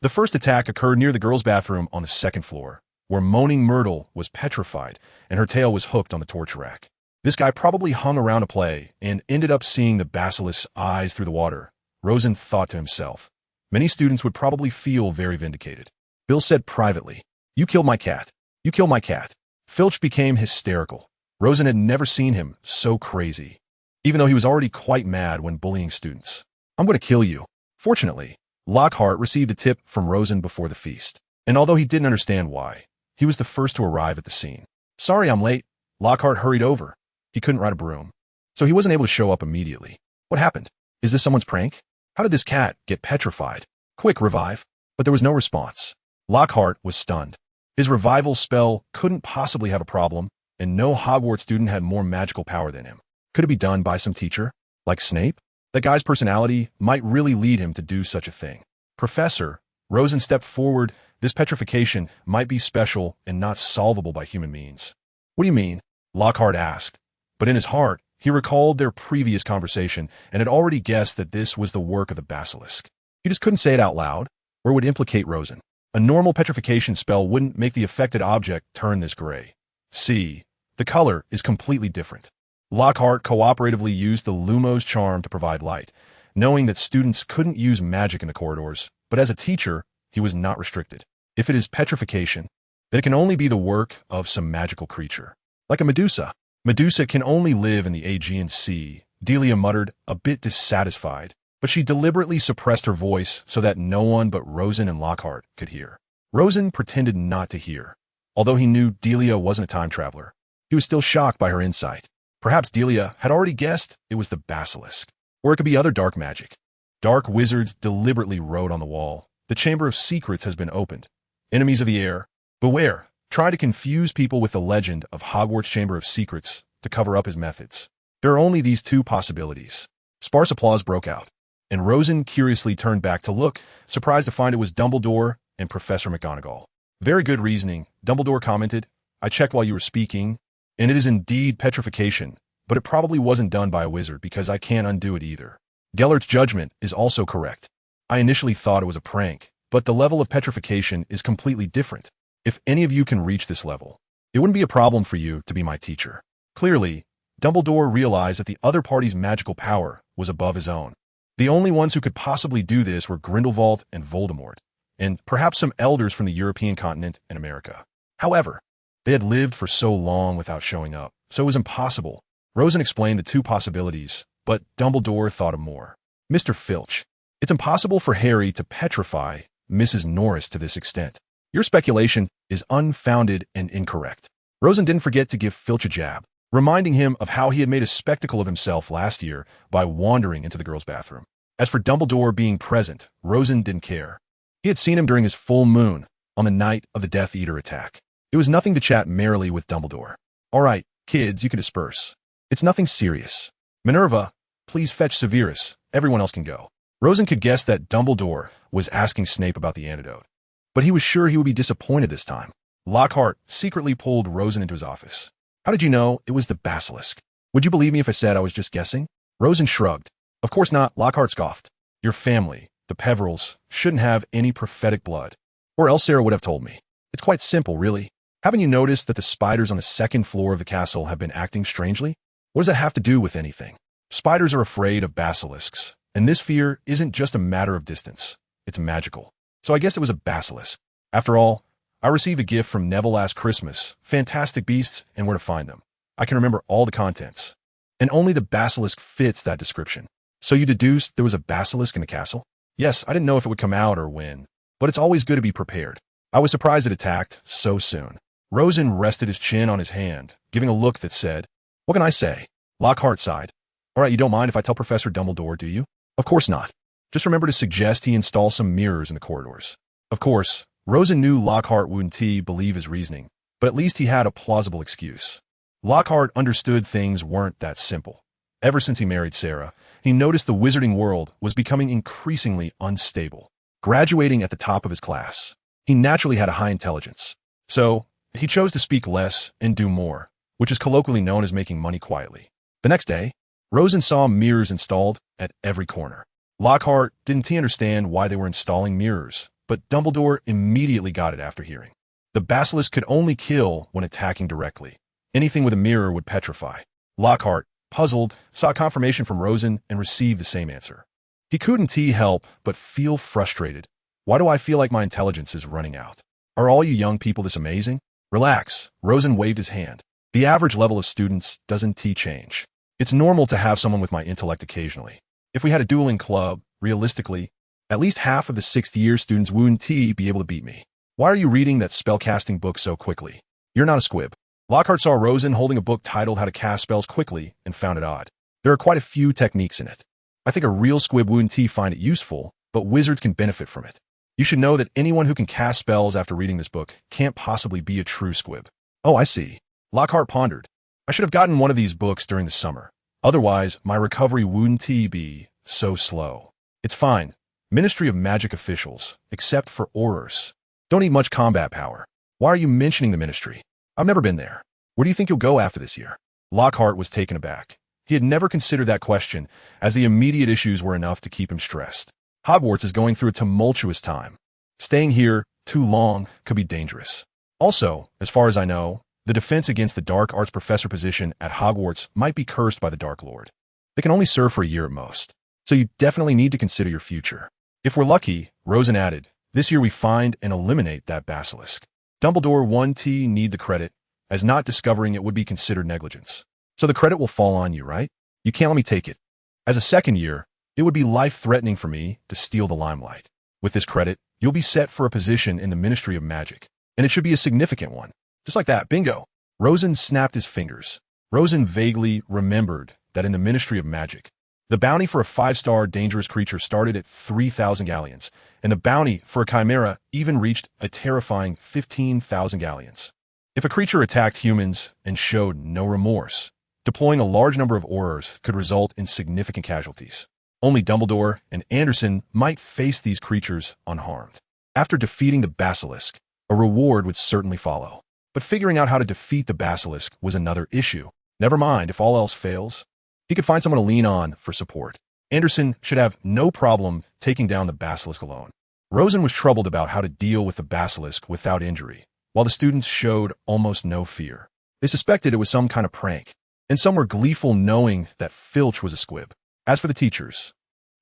the first attack occurred near the girls' bathroom on the second floor, where Moaning Myrtle was petrified and her tail was hooked on the torch rack. This guy probably hung around to play and ended up seeing the basilisk's eyes through the water. Rosen thought to himself. Many students would probably feel very vindicated. Bill said privately, "You killed my cat. You killed my cat." Filch became hysterical. Rosen had never seen him so crazy, even though he was already quite mad when bullying students. "I'm going to kill you." Fortunately, Lockhart received a tip from Rosen before the feast, and although he didn't understand why, he was the first to arrive at the scene. "Sorry I'm late." Lockhart hurried over. He couldn't ride a broom, so he wasn't able to show up immediately. "What happened? Is this someone's prank? How did this cat get petrified? Quick, revive." But there was no response. Lockhart was stunned. His revival spell couldn't possibly have a problem, and no Hogwarts student had more magical power than him. Could it be done by some teacher? Like Snape? That guy's personality might really lead him to do such a thing. "Professor," Rosen stepped forward, "this petrification might be special and not solvable by human means." "What do you mean?" Lockhart asked. But in his heart, he recalled their previous conversation and had already guessed that this was the work of the basilisk. He just couldn't say it out loud, or it would implicate Rosen. A normal petrification spell wouldn't make the affected object turn this gray. See, the color is completely different. Lockhart cooperatively used the Lumos charm to provide light, knowing that students couldn't use magic in the corridors, but as a teacher, he was not restricted. If it is petrification, then it can only be the work of some magical creature. Like a Medusa. Medusa can only live in the Aegean Sea, Delia muttered, a bit dissatisfied, but she deliberately suppressed her voice so that no one but Rosen and Lockhart could hear. Rosen pretended not to hear. Although he knew Delia wasn't a time traveler, he was still shocked by her insight. Perhaps Delia had already guessed it was the basilisk, or it could be other dark magic. Dark wizards deliberately wrote on the wall, "The Chamber of Secrets has been opened. Enemies of the air, beware." Try to confuse people with the legend of Hogwarts Chamber of Secrets to cover up his methods. There are only these two possibilities. Sparse applause broke out, and Rosen curiously turned back to look, surprised to find it was Dumbledore and Professor McGonagall. Very good reasoning, Dumbledore commented. I checked while you were speaking, and it is indeed petrification, but it probably wasn't done by a wizard because I can't undo it either. Gellert's judgment is also correct. I initially thought it was a prank, but the level of petrification is completely different. If any of you can reach this level, it wouldn't be a problem for you to be my teacher. Clearly, Dumbledore realized that the other party's magical power was above his own. The only ones who could possibly do this were Grindelwald and Voldemort, and perhaps some elders from the European continent and America. However, they had lived for so long without showing up, so it was impossible. Rosen explained the two possibilities, but Dumbledore thought of more. Mr. Filch, it's impossible for Harry to petrify Mrs. Norris to this extent. Your speculation is unfounded and incorrect. Rosen didn't forget to give Filch a jab, reminding him of how he had made a spectacle of himself last year by wandering into the girls' bathroom. As for Dumbledore being present, Rosen didn't care. He had seen him during his full moon on the night of the Death Eater attack. It was nothing to chat merrily with Dumbledore. All right, kids, you can disperse. It's nothing serious. Minerva, please fetch Severus. Everyone else can go. Rosen could guess that Dumbledore was asking Snape about the antidote, but he was sure he would be disappointed this time. Lockhart secretly pulled Rosen into his office. How did you know it was the basilisk? Would you believe me if I said I was just guessing? Rosen shrugged. Of course not, Lockhart scoffed. Your family, the Peverils, shouldn't have any prophetic blood, or else Sarah would have told me. It's quite simple, really. Haven't you noticed that the spiders on the second floor of the castle have been acting strangely? What does that have to do with anything? Spiders are afraid of basilisks, and this fear isn't just a matter of distance. It's magical. So I guess it was a basilisk. After all, I received a gift from Neville last Christmas, fantastic beasts and where to find them. I can remember all the contents, and only the basilisk fits that description. So you deduced there was a basilisk in the castle? Yes, I didn't know if it would come out or when, but it's always good to be prepared. I was surprised it attacked so soon. Rosen rested his chin on his hand, giving a look that said, what can I say? Lockhart sighed. All right, you don't mind if I tell Professor Dumbledore, do you? Of course not. Just remember to suggest he install some mirrors in the corridors. Of course, Rosen knew Lockhart wouldn't believe his reasoning, but at least he had a plausible excuse. Lockhart understood things weren't that simple. Ever since he married Sarah, he noticed the wizarding world was becoming increasingly unstable. Graduating at the top of his class, he naturally had a high intelligence. So, he chose to speak less and do more, which is colloquially known as making money quietly. The next day, Rosen saw mirrors installed at every corner. Lockhart didn't understand why they were installing mirrors, but Dumbledore immediately got it after hearing. The basilisk could only kill when attacking directly. Anything with a mirror would petrify. Lockhart, puzzled, saw confirmation from Rosen and received the same answer. He couldn't help but feel frustrated. Why do I feel like my intelligence is running out? Are all you young people this amazing? Relax, Rosen waved his hand. The average level of students doesn't change. It's normal to have someone with my intellect occasionally. If we had a dueling club, realistically, at least half of the 6th-year students wouldn't be able to beat me. Why are you reading that spellcasting book so quickly? You're not a squib. Lockhart saw Rosen holding a book titled How to Cast Spells Quickly and found it odd. There are quite a few techniques in it. I think a real squib wouldn't find it useful, but wizards can benefit from it. You should know that anyone who can cast spells after reading this book can't possibly be a true squib. Oh, I see. Lockhart pondered. I should have gotten one of these books during the summer. Otherwise, my recovery wouldn't be so slow. It's fine. Ministry of Magic officials, except for Aurors, don't need much combat power. Why are you mentioning the ministry? I've never been there. Where do you think you'll go after this year? Lockhart was taken aback. He had never considered that question, as the immediate issues were enough to keep him stressed. Hogwarts is going through a tumultuous time. Staying here too long could be dangerous. Also, as far as I know, the defense against the dark arts professor position at Hogwarts might be cursed by the Dark Lord. They can only serve for a year at most, so you definitely need to consider your future. If we're lucky, Rosen added, this year we find and eliminate that basilisk. Dumbledore won't need the credit, as not discovering it would be considered negligence. So the credit will fall on you, right? You can't let me take it. As a second year, it would be life-threatening for me to steal the limelight. With this credit, you'll be set for a position in the Ministry of Magic, and it should be a significant one. Just like that, bingo. Rosen snapped his fingers. Rosen vaguely remembered that in the Ministry of Magic, the bounty for a 5-star dangerous creature started at 3,000 galleons, and the bounty for a chimera even reached a terrifying 15,000 galleons. If a creature attacked humans and showed no remorse, Deploying a large number of Aurors could result in significant casualties. Only Dumbledore and Anderson might face these creatures unharmed. After defeating the basilisk, a reward would certainly follow. But figuring out how to defeat the basilisk was another issue. Never mind if all else fails. He could find someone to lean on for support. Anderson should have no problem taking down the basilisk alone. Rosen was troubled about how to deal with the basilisk without injury, while the students showed almost no fear. They suspected it was some kind of prank, and some were gleeful knowing that Filch was a squib. As for the teachers,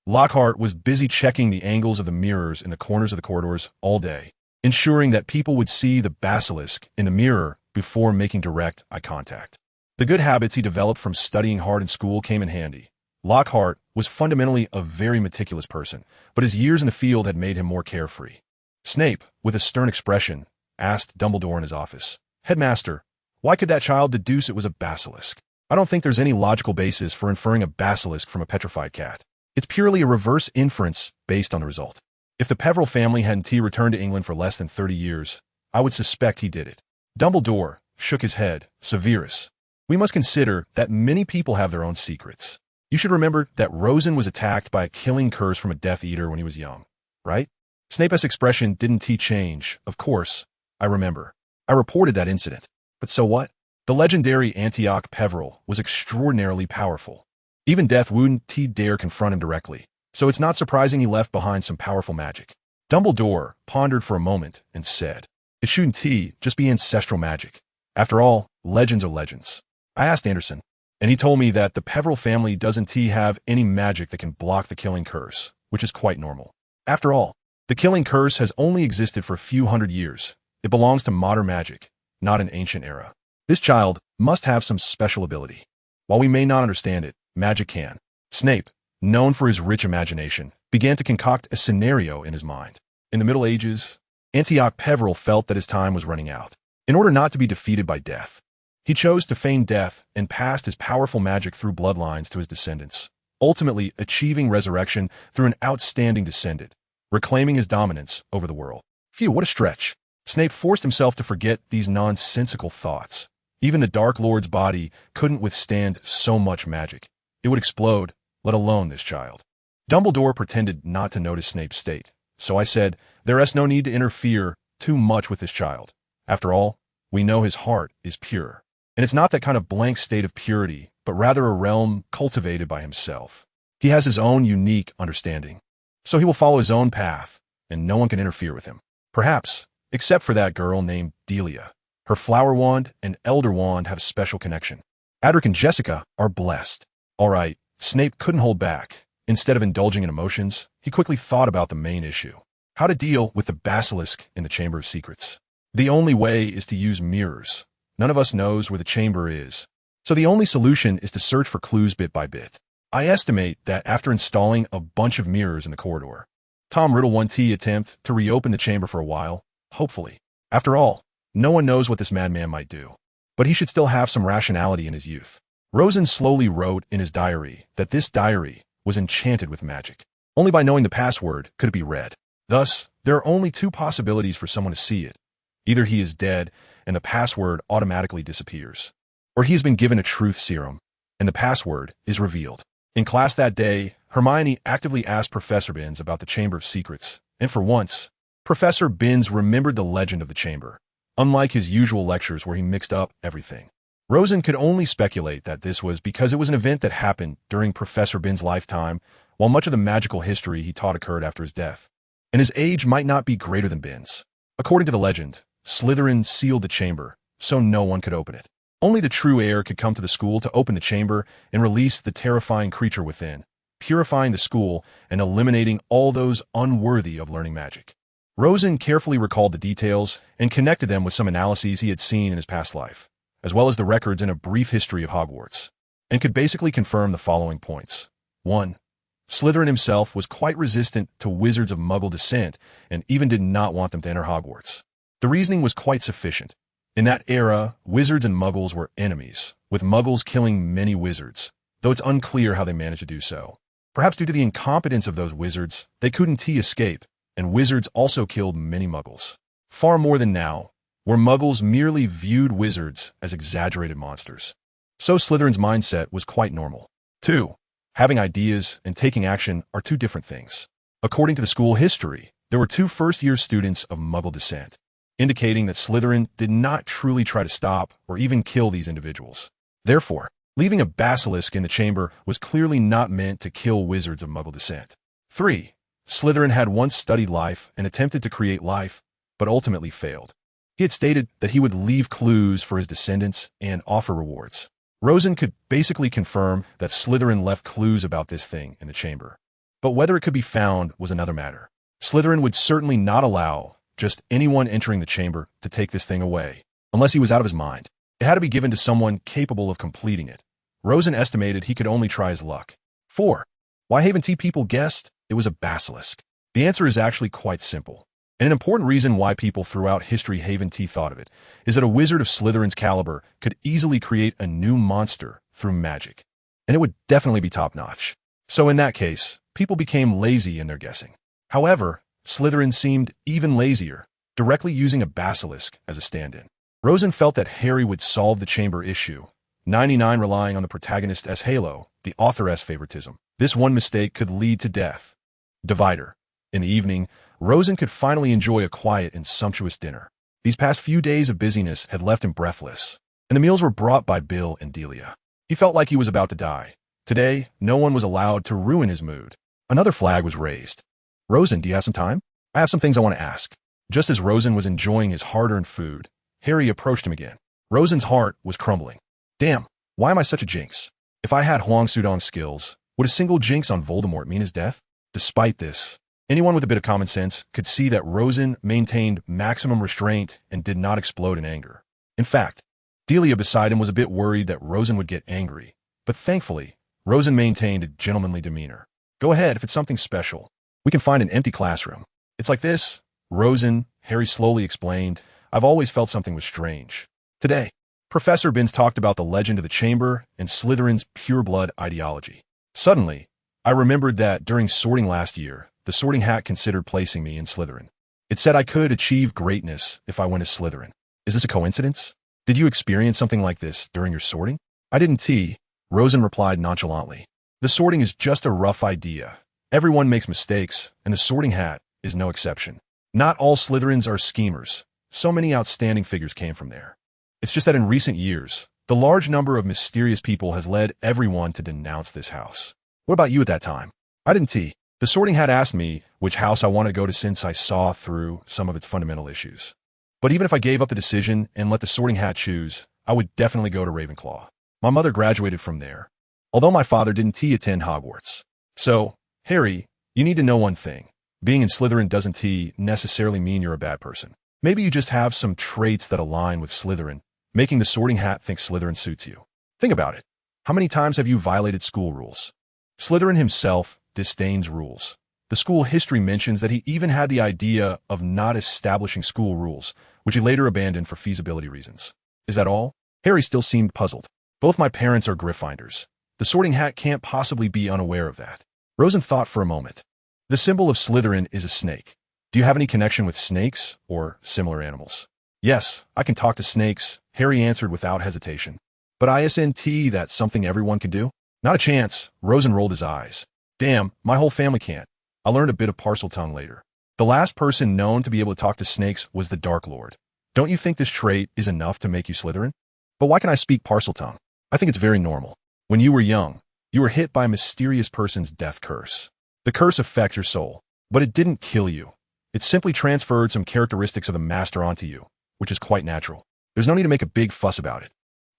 Lockhart was busy checking the angles of the mirrors in the corners of the corridors all day, ensuring that people would see the basilisk in the mirror before making direct eye contact. The good habits he developed from studying hard in school came in handy. Lockhart was fundamentally a very meticulous person, but his years in the field had made him more carefree. Snape, with a stern expression, asked Dumbledore in his office, "Headmaster, why could that child deduce it was a basilisk? I don't think there's any logical basis for inferring a basilisk from a petrified cat. It's purely a reverse inference based on the result. If the Peverell family hadn't returned to England for less than 30 years, I would suspect he did it." Dumbledore shook his head. "Severus, we must consider that many people have their own secrets. You should remember that Rosen was attacked by a killing curse from a Death Eater when he was young, right?" Snape's expression didn't change. "Of course, I remember. I reported that incident. But so what? The legendary Antioch Peverell was extraordinarily powerful. Even death wouldn't dare confront him directly, so it's not surprising he left behind some powerful magic." Dumbledore pondered for a moment and said, "It shouldn't just be ancestral magic. After all, legends are legends. I asked Anderson, and he told me that the Peverell family doesn't have any magic that can block the killing curse, which is quite normal. After all, the killing curse has only existed for a few hundred years. It belongs to modern magic, not an ancient era. This child must have some special ability. While we may not understand it, magic can." Snape, known for his rich imagination, began to concoct a scenario in his mind. In the Middle Ages, Antioch Peverell felt that his time was running out. In order not to be defeated by death, he chose to feign death and passed his powerful magic through bloodlines to his descendants, ultimately achieving resurrection through an outstanding descendant, reclaiming his dominance over the world. Phew, what a stretch. Snape forced himself to forget these nonsensical thoughts. Even the Dark Lord's body couldn't withstand so much magic. It would explode, let alone this child. Dumbledore pretended not to notice Snape's state, so I said, "There is no need to interfere too much with this child. After all, we know his heart is pure. And it's not that kind of blank state of purity, but rather a realm cultivated by himself. He has his own unique understanding. So he will follow his own path, and no one can interfere with him. Perhaps, except for that girl named Delia. Her flower wand and elder wand have a special connection. Adric and Jessica are blessed." All right, Snape couldn't hold back. Instead of indulging in emotions, he quickly thought about the main issue: how to deal with the basilisk in the Chamber of Secrets. The only way is to use mirrors. None of us knows where the chamber is, so the only solution is to search for clues bit by bit. I estimate that after installing a bunch of mirrors in the corridor, Tom Riddle won't attempt to reopen the chamber for a while, hopefully. After all, no one knows what this madman might do, but he should still have some rationality in his youth. Rosen slowly wrote in his diary that this diary was enchanted with magic. Only by knowing the password could it be read. Thus, there are only two possibilities for someone to see it. Either he is dead and the password automatically disappears, or he has been given a truth serum and the password is revealed. In class that day, Hermione actively asked Professor Binns about the Chamber of Secrets, and for once, Professor Binns remembered the legend of the chamber, unlike his usual lectures where he mixed up everything. Rosen could only speculate that this was because it was an event that happened during Professor Binns' lifetime, while much of the magical history he taught occurred after his death, and his age might not be greater than Binns. According to the legend, Slytherin sealed the chamber, so no one could open it. Only the true heir could come to the school to open the chamber and release the terrifying creature within, purifying the school and eliminating all those unworthy of learning magic. Rosen carefully recalled the details and connected them with some analyses he had seen in his past life, as well as the records in a brief history of Hogwarts, and could basically confirm the following points. 1. Slytherin himself was quite resistant to wizards of Muggle descent and even did not want them to enter Hogwarts. The reasoning was quite sufficient. In that era, wizards and Muggles were enemies, with Muggles killing many wizards, though it's unclear how they managed to do so. Perhaps due to the incompetence of those wizards, they couldn't escape, and wizards also killed many Muggles. Far more than now, where Muggles merely viewed wizards as exaggerated monsters. So Slytherin's mindset was quite normal. 2. Having ideas and taking action are two different things. According to the school history, there were 2 first-year students of Muggle descent, indicating that Slytherin did not truly try to stop or even kill these individuals. Therefore, leaving a basilisk in the chamber was clearly not meant to kill wizards of Muggle descent. 3. Slytherin had once studied life and attempted to create life, but ultimately failed. He had stated that he would leave clues for his descendants and offer rewards. Rosen could basically confirm that Slytherin left clues about this thing in the chamber. But whether it could be found was another matter. Slytherin would certainly not allow just anyone entering the chamber to take this thing away, unless he was out of his mind. It had to be given to someone capable of completing it. Rosen estimated he could only try his luck. 4. Why Haven Tea people guessed it was a basilisk? The answer is actually quite simple. And an important reason why people throughout history Haven Tea thought of it is that a wizard of Slytherin's caliber could easily create a new monster through magic. And it would definitely be top-notch. So in that case, people became lazy in their guessing. However, Slytherin seemed even lazier, directly using a basilisk as a stand-in. Rosen felt that Harry would solve the chamber issue, 99 relying on the protagonist's halo, the author's favoritism. This one mistake could lead to death. Divider. In the evening, Rosen could finally enjoy a quiet and sumptuous dinner. These past few days of busyness had left him breathless, and the meals were brought by Bill and Delia. He felt like he was about to die. Today, no one was allowed to ruin his mood. Another flag was raised. Rosen, do you have some time? I have some things I want to ask. Just as Rosen was enjoying his hard-earned food, Harry approached him again. Rosen's heart was crumbling. Damn, why am I such a jinx? If I had Huang Sudong's skills, would a single jinx on Voldemort mean his death? Despite this, anyone with a bit of common sense could see that Rosen maintained maximum restraint and did not explode in anger. In fact, Delia beside him was a bit worried that Rosen would get angry, but thankfully, Rosen maintained a gentlemanly demeanor. Go ahead if it's something special. We can find an empty classroom. It's like this. Rosen, Harry slowly explained, I've always felt something was strange. Today, Professor Binns talked about the legend of the chamber and Slytherin's pure-blood ideology. Suddenly, I remembered that during sorting last year, the sorting hat considered placing me in Slytherin. It said I could achieve greatness if I went as Slytherin. Is this a coincidence? Did you experience something like this during your sorting? I didn't. Rosen replied nonchalantly. The sorting is just a rough idea. Everyone makes mistakes, and the sorting hat is no exception. Not all Slytherins are schemers. So many outstanding figures came from there. It's just that in recent years, the large number of mysterious people has led everyone to denounce this house. What about you at that time? I didn't. The sorting hat asked me which house I wanted to go to since I saw through some of its fundamental issues. But even if I gave up the decision and let the sorting hat choose, I would definitely go to Ravenclaw. My mother graduated from there, although my father didn't attend Hogwarts. So, Harry, you need to know one thing. Being in Slytherin doesn't necessarily mean you're a bad person. Maybe you just have some traits that align with Slytherin, making the sorting hat think Slytherin suits you. Think about it. How many times have you violated school rules? Slytherin himself disdains rules. The school history mentions that he even had the idea of not establishing school rules, which he later abandoned for feasibility reasons. Is that all? Harry still seemed puzzled. Both my parents are Gryffindors. The sorting hat can't possibly be unaware of that. Rosen thought for a moment. The symbol of Slytherin is a snake. Do you have any connection with snakes or similar animals? Yes, I can talk to snakes, Harry answered without hesitation. But isn't that something everyone can do? Not a chance, Rosen rolled his eyes. Damn, my whole family can't. I learned a bit of Parseltongue later. The last person known to be able to talk to snakes was the Dark Lord. Don't you think this trait is enough to make you Slytherin? But why can I speak Parseltongue? I think it's very normal. When you were young, you were hit by a mysterious person's death curse. The curse affects your soul, but it didn't kill you. It simply transferred some characteristics of the master onto you, which is quite natural. There's no need to make a big fuss about it.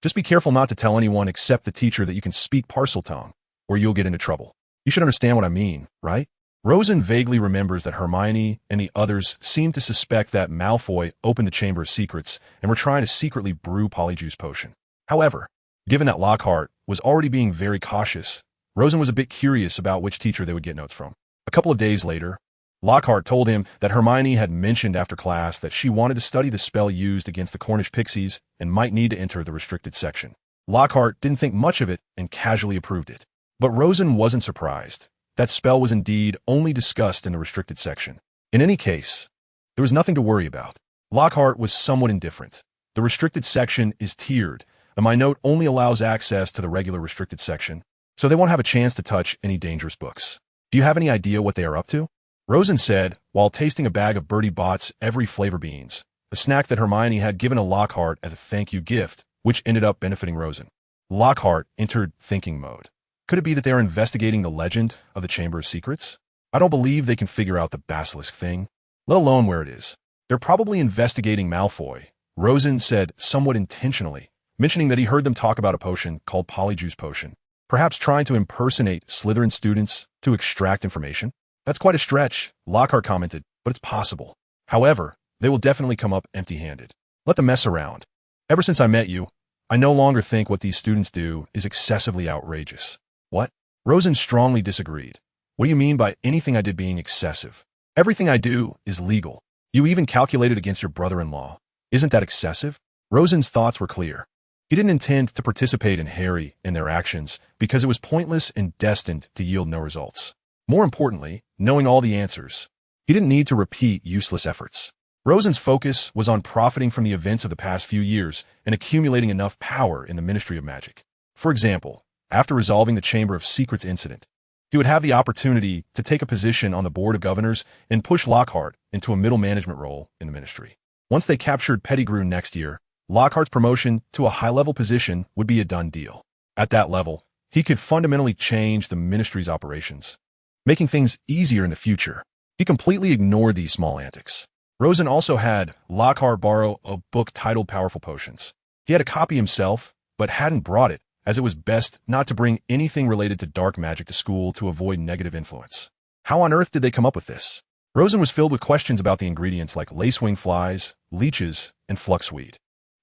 Just be careful not to tell anyone except the teacher that you can speak Parseltongue, or you'll get into trouble. You should understand what I mean, right? Rosen vaguely remembers that Hermione and the others seemed to suspect that Malfoy opened the Chamber of Secrets and were trying to secretly brew Polyjuice Potion. However, given that Lockhart was already being very cautious, Rosen was a bit curious about which teacher they would get notes from. A couple of days later, Lockhart told him that Hermione had mentioned after class that she wanted to study the spell used against the Cornish pixies and might need to enter the restricted section. Lockhart didn't think much of it and casually approved it. But Rosen wasn't surprised. That spell was indeed only discussed in the restricted section. In any case, there was nothing to worry about. Lockhart was somewhat indifferent. The restricted section is tiered, and my note only allows access to the regular restricted section, so they won't have a chance to touch any dangerous books. Do you have any idea what they are up to? Rosen said, while tasting a bag of Bertie Bott's every flavor beans, a snack that Hermione had given to Lockhart as a thank you gift, which ended up benefiting Rosen. Lockhart entered thinking mode. Could it be that they are investigating the legend of the Chamber of Secrets? I don't believe they can figure out the basilisk thing, let alone where it is. They're probably investigating Malfoy, Rosen said somewhat intentionally, mentioning that he heard them talk about a potion called Polyjuice Potion, perhaps trying to impersonate Slytherin students to extract information. That's quite a stretch, Lockhart commented, but it's possible. However, they will definitely come up empty-handed. Let them mess around. Ever since I met you, I no longer think what these students do is excessively outrageous. What? Rosen strongly disagreed. What do you mean by anything I did being excessive? Everything I do is legal. You even calculated against your brother-in-law. Isn't that excessive? Rosen's thoughts were clear. He didn't intend to participate in Harry and their actions because it was pointless and destined to yield no results. More importantly, knowing all the answers, he didn't need to repeat useless efforts. Rosen's focus was on profiting from the events of the past few years and accumulating enough power in the Ministry of Magic. For example, after resolving the Chamber of Secrets incident, he would have the opportunity to take a position on the Board of Governors and push Lockhart into a middle management role in the ministry. Once they captured Pettigrew next year, Lockhart's promotion to a high-level position would be a done deal. At that level, he could fundamentally change the ministry's operations, making things easier in the future. He completely ignored these small antics. Rosen also had Lockhart borrow a book titled Powerful Potions. He had a copy himself, but hadn't brought it, as it was best not to bring anything related to dark magic to school to avoid negative influence. How on earth did they come up with this? Rosen was filled with questions about the ingredients like lacewing flies, leeches, and fluxweed.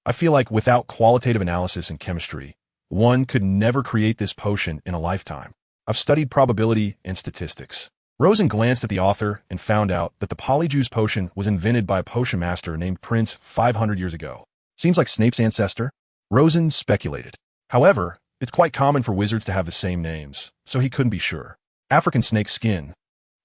I feel like without qualitative analysis and chemistry, one could never create this potion in a lifetime. I've studied probability and statistics. Rosen glanced at the author and found out that the Polyjuice Potion was invented by a potion master named Prince 500 years ago. Seems like Snape's ancestor? Rosen speculated. However, it's quite common for wizards to have the same names, so he couldn't be sure. African snake skin.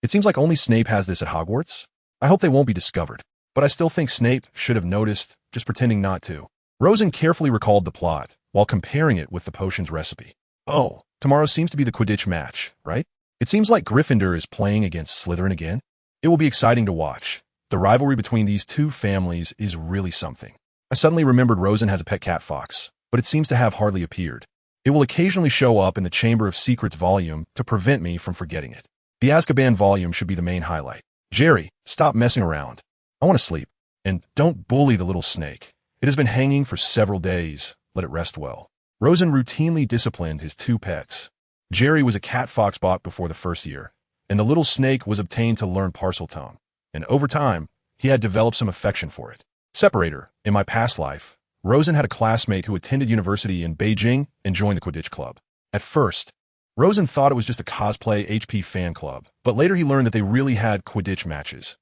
It seems like only Snape has this at Hogwarts. I hope they won't be discovered, but I still think Snape should have noticed, just pretending not to. Rosen carefully recalled the plot, while comparing it with the potion's recipe. Oh, tomorrow seems to be the Quidditch match, right? It seems like Gryffindor is playing against Slytherin again. It will be exciting to watch. The rivalry between these two families is really something. I suddenly remembered Rosen has a pet cat fox, but it seems to have hardly appeared. It will occasionally show up in the Chamber of Secrets volume to prevent me from forgetting it. The Azkaban volume should be the main highlight. Jerry, stop messing around. I want to sleep. And don't bully the little snake. It has been hanging for several days. Let it rest well. Rosen routinely disciplined his two pets. Jerry was a cat fox bought before the first year, and the little snake was obtained to learn Parseltongue. And over time, he had developed some affection for it. Separator, in my past life, Rosen had a classmate who attended university in Beijing and joined the Quidditch Club. At first, Rosen thought it was just a cosplay HP fan club, but later he learned that they really had Quidditch matches,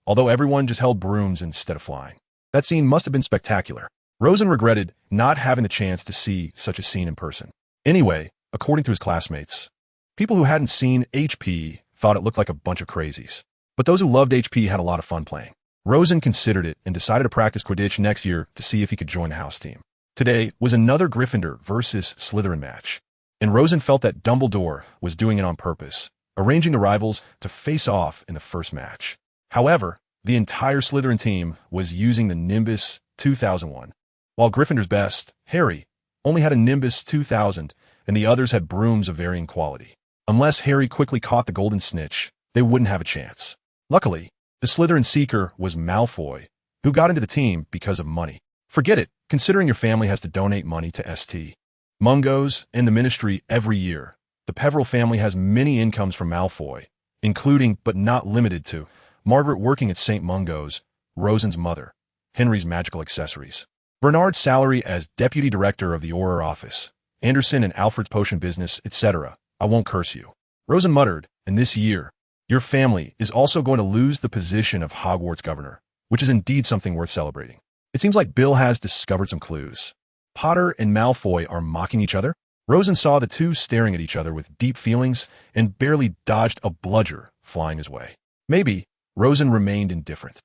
although everyone just held brooms instead of flying. That scene must have been spectacular. Rosen regretted not having the chance to see such a scene in person. Anyway, according to his classmates, people who hadn't seen HP thought it looked like a bunch of crazies. But those who loved HP had a lot of fun playing. Rosen considered it and decided to practice Quidditch next year to see if he could join the house team. Today was another Gryffindor versus Slytherin match, and Rosen felt that Dumbledore was doing it on purpose, arranging the rivals to face off in the first match. However, the entire Slytherin team was using the Nimbus 2001, while Gryffindor's best, Harry, only had a Nimbus 2000, and the others had brooms of varying quality. Unless Harry quickly caught the golden snitch, they wouldn't have a chance. Luckily, the Slytherin seeker was Malfoy, who got into the team because of money. Forget it, considering your family has to donate money to St. Mungo's and the ministry every year. The Peverell family has many incomes from Malfoy, including, but not limited to, Margaret working at St. Mungo's, Rosen's mother, Henry's magical accessories, Bernard's salary as deputy director of the Auror office, Anderson and Alfred's potion business, etc. I won't curse you. Rosen muttered, and this year, your family is also going to lose the position of Hogwarts governor, which is indeed something worth celebrating. It seems like Bill has discovered some clues. Potter and Malfoy are mocking each other. Rosen saw the two staring at each other with deep feelings and barely dodged a bludger flying his way. Maybe Rosen remained indifferent.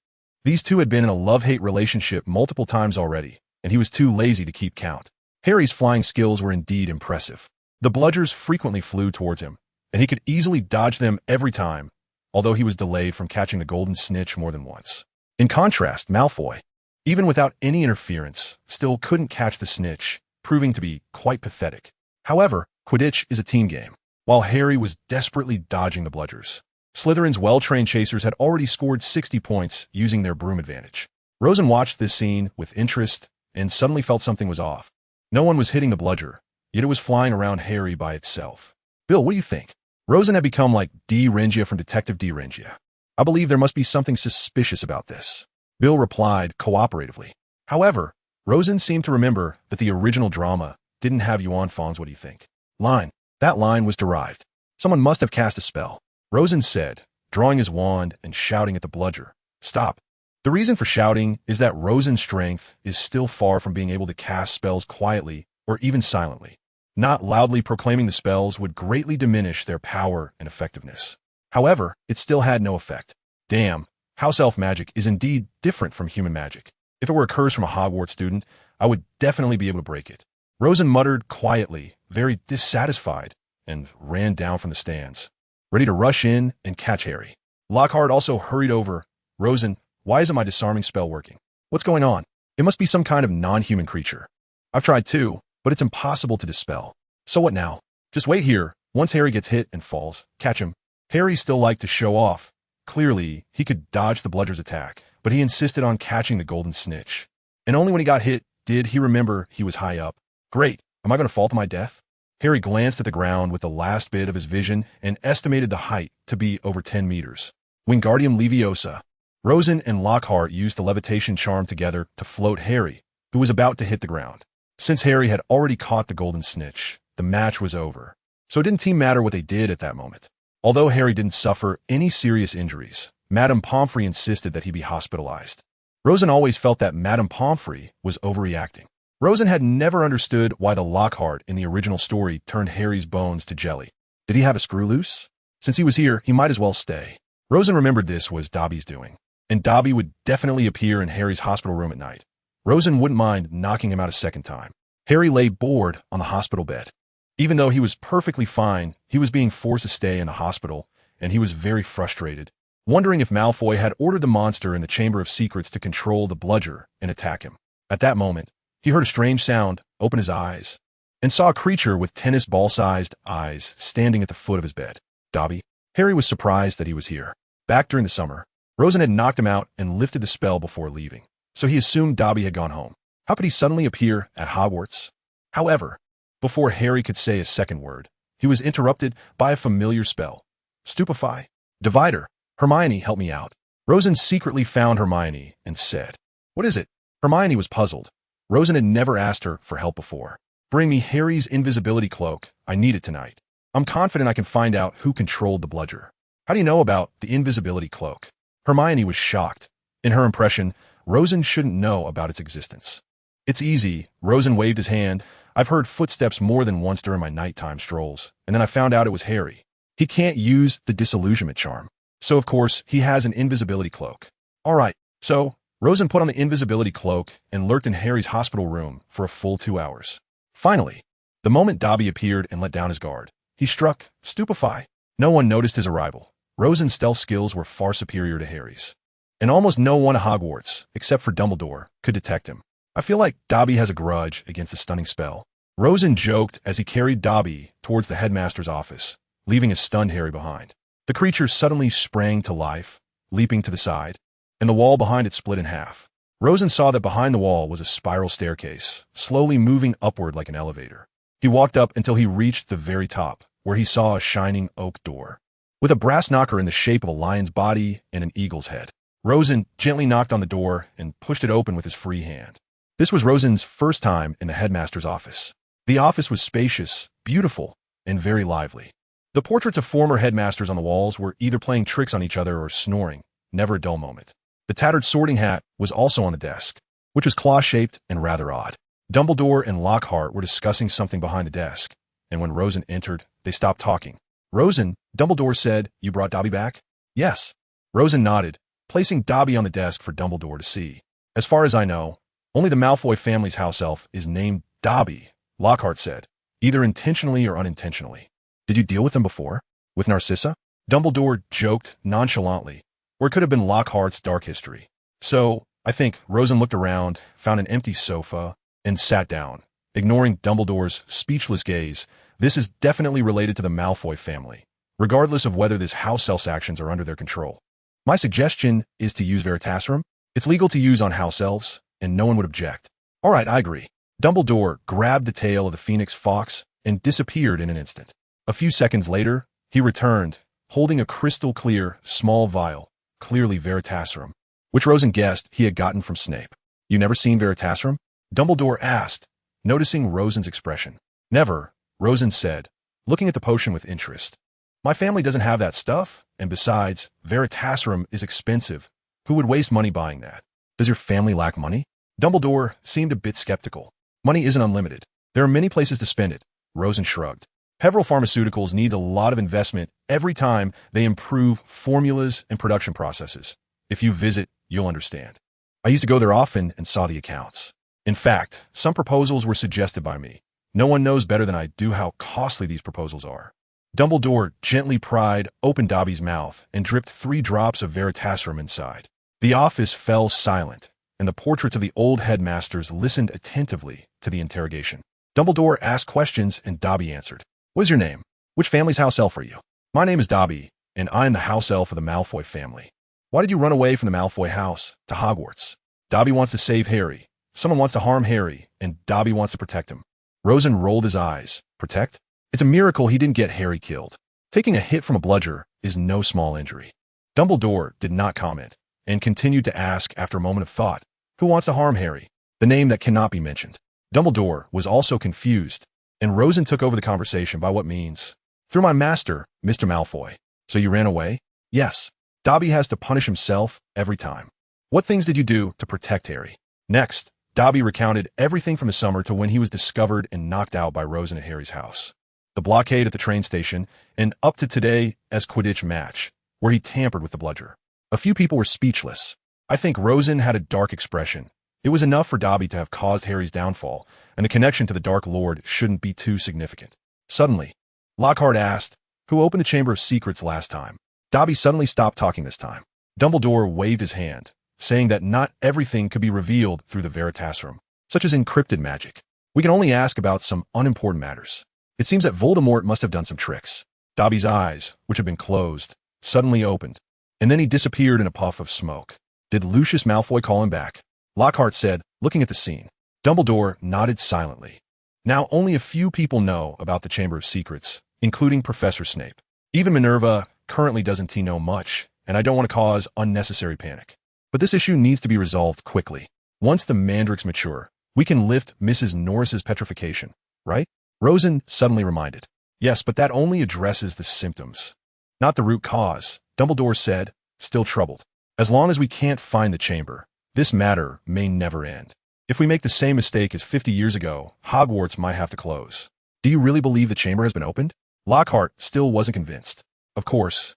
These two had been in a love-hate relationship multiple times already, and he was too lazy to keep count. Harry's flying skills were indeed impressive. The bludgers frequently flew towards him, and he could easily dodge them every time, although he was delayed from catching the golden snitch more than once. In contrast, Malfoy, even without any interference, still couldn't catch the snitch, proving to be quite pathetic. However, Quidditch is a team game. While Harry was desperately dodging the bludgers, Slytherin's well-trained chasers had already scored 60 points using their broom advantage. Rosen watched this scene with interest and suddenly felt something was off. No one was hitting the bludger, yet it was flying around Harry by itself. Bill, what do you think? Rosen had become like D. Rengia from Detective D. Rengia. I believe there must be something suspicious about this. Bill replied cooperatively. However, Rosen seemed to remember that the original drama didn't have Yuan Fang's what do you think line. That line was derived. Someone must have cast a spell. Rosen said, drawing his wand and shouting at the bludger. Stop. The reason for shouting is that Rosen's strength is still far from being able to cast spells quietly or even silently. Not loudly proclaiming the spells would greatly diminish their power and effectiveness. However, it still had no effect. Damn, house elf magic is indeed different from human magic. If it were a curse from a Hogwarts student, I would definitely be able to break it. Rosen muttered quietly, very dissatisfied, and ran down from the stands, ready to rush in and catch Harry. Lockhart also hurried over. Rosen, why isn't my disarming spell working? What's going on? It must be some kind of non-human creature. I've tried too, but it's impossible to dispel. So what now? Just wait here. Once Harry gets hit and falls, catch him. Harry still liked to show off. Clearly, he could dodge the bludger's attack, but he insisted on catching the golden snitch. And only when he got hit did he remember he was high up. Great. Am I going to fall to my death? Harry glanced at the ground with the last bit of his vision and estimated the height to be over 10 meters. Wingardium Leviosa. Rosen and Lockhart used the levitation charm together to float Harry, who was about to hit the ground. Since Harry had already caught the golden snitch, the match was over. So it didn't matter what they did at that moment. Although Harry didn't suffer any serious injuries, Madame Pomfrey insisted that he be hospitalized. Rosen always felt that Madame Pomfrey was overreacting. Rosen had never understood why the Lockhart in the original story turned Harry's bones to jelly. Did he have a screw loose? Since he was here, he might as well stay. Rosen remembered this was Dobby's doing, and Dobby would definitely appear in Harry's hospital room at night. Rosen wouldn't mind knocking him out a second time. Harry lay bored on the hospital bed. Even though he was perfectly fine, he was being forced to stay in the hospital, and he was very frustrated, wondering if Malfoy had ordered the monster in the Chamber of Secrets to control the bludger and attack him. At that moment, he heard a strange sound, opened his eyes, and saw a creature with tennis ball-sized eyes standing at the foot of his bed. Dobby. Harry was surprised that he was here. Back during the summer, Rosen had knocked him out and lifted the spell before leaving, so he assumed Dobby had gone home. How could he suddenly appear at Hogwarts? However, before Harry could say a second word, he was interrupted by a familiar spell. Stupefy. Divider. Hermione, help me out. Rosen secretly found Hermione and said, What is it? Hermione was puzzled. Rosen had never asked her for help before. Bring me Harry's invisibility cloak. I need it tonight. I'm confident I can find out who controlled the bludger. How do you know about the invisibility cloak? Hermione was shocked. In her impression, Rosen shouldn't know about its existence. It's easy. Rosen waved his hand. I've heard footsteps more than once during my nighttime strolls, and then I found out it was Harry. He can't use the disillusionment charm. So, of course, he has an invisibility cloak. All right, so Rosen put on the invisibility cloak and lurked in Harry's hospital room for a full 2 hours. Finally, the moment Dobby appeared and let down his guard, he struck, Stupefy. No one noticed his arrival. Rosen's stealth skills were far superior to Harry's, and almost no one at Hogwarts, except for Dumbledore, could detect him. I feel like Dobby has a grudge against the stunning spell. Rosen joked as he carried Dobby towards the headmaster's office, leaving a stunned Harry behind. The creature suddenly sprang to life, leaping to the side, and the wall behind it split in half. Rosen saw that behind the wall was a spiral staircase, slowly moving upward like an elevator. He walked up until he reached the very top, where he saw a shining oak door, with a brass knocker in the shape of a lion's body and an eagle's head. Rosen gently knocked on the door and pushed it open with his free hand. This was Rosen's first time in the headmaster's office. The office was spacious, beautiful, and very lively. The portraits of former headmasters on the walls were either playing tricks on each other or snoring, never a dull moment. The tattered sorting hat was also on the desk, which was claw-shaped and rather odd. Dumbledore and Lockhart were discussing something behind the desk, and when Rosen entered, they stopped talking. Rosen, Dumbledore said, You brought Dobby back? Yes. Rosen nodded, placing Dobby on the desk for Dumbledore to see. As far as I know, only the Malfoy family's house elf is named Dobby, Lockhart said, either intentionally or unintentionally. Did you deal with them before? With Narcissa? Dumbledore joked nonchalantly, or it could have been Lockhart's dark history. So, I think Rosen looked around, found an empty sofa, and sat down, ignoring Dumbledore's speechless gaze. This is definitely related to the Malfoy family, regardless of whether this house elf's actions are under their control. My suggestion is to use Veritaserum. It's legal to use on house elves, and no one would object. All right, I agree. Dumbledore grabbed the tail of the Phoenix Fox and disappeared in an instant. A few seconds later, he returned, holding a crystal-clear, small vial, clearly Veritaserum, which Rosen guessed he had gotten from Snape. You never seen Veritaserum? Dumbledore asked, noticing Rosen's expression. Never, Rosen said, looking at the potion with interest. My family doesn't have that stuff, and besides, Veritaserum is expensive. Who would waste money buying that? Does your family lack money? Dumbledore seemed a bit skeptical. Money isn't unlimited. There are many places to spend it, Rosen shrugged. Peveril Pharmaceuticals needs a lot of investment every time they improve formulas and production processes. If you visit, you'll understand. I used to go there often and saw the accounts. In fact, some proposals were suggested by me. No one knows better than I do how costly these proposals are. Dumbledore gently pried open Dobby's mouth and dripped 3 drops of Veritaserum inside. The office fell silent, and the portraits of the old headmasters listened attentively to the interrogation. Dumbledore asked questions and Dobby answered. What is your name? Which family's house elf are you? My name is Dobby, and I am the house elf of the Malfoy family. Why did you run away from the Malfoy house to Hogwarts? Dobby wants to save Harry. Someone wants to harm Harry, and Dobby wants to protect him. Rosen rolled his eyes. Protect? It's a miracle he didn't get Harry killed. Taking a hit from a bludger is no small injury. Dumbledore did not comment, and continued to ask after a moment of thought, who wants to harm Harry? The name that cannot be mentioned. Dumbledore was also confused, and Rosen took over the conversation by what means. Through my master, Mr. Malfoy. So you ran away? Yes. Dobby has to punish himself every time. What things did you do to protect Harry? Next, Dobby recounted everything from the summer to when he was discovered and knocked out by Rosen at Harry's house. The blockade at the train station, and up to today as Quidditch match, where he tampered with the bludger. A few people were speechless. I think Rosen had a dark expression. It was enough for Dobby to have caused Harry's downfall, and the connection to the Dark Lord shouldn't be too significant. Suddenly, Lockhart asked, who opened the Chamber of Secrets last time? Dobby suddenly stopped talking this time. Dumbledore waved his hand, saying that not everything could be revealed through the Veritaserum, such as encrypted magic. We can only ask about some unimportant matters. It seems that Voldemort must have done some tricks. Dobby's eyes, which had been closed, suddenly opened, and then he disappeared in a puff of smoke. Did Lucius Malfoy call him back? Lockhart said, looking at the scene. Dumbledore nodded silently. Now only a few people know about the Chamber of Secrets, including Professor Snape. Even Minerva currently doesn't know much, and I don't want to cause unnecessary panic. But this issue needs to be resolved quickly. Once the mandrakes mature, we can lift Mrs. Norris's petrification, right? Rosen suddenly reminded. Yes, but that only addresses the symptoms, not the root cause, Dumbledore said, still troubled. As long as we can't find the chamber, this matter may never end. If we make the same mistake as 50 years ago, Hogwarts might have to close. Do you really believe the chamber has been opened? Lockhart still wasn't convinced. Of course.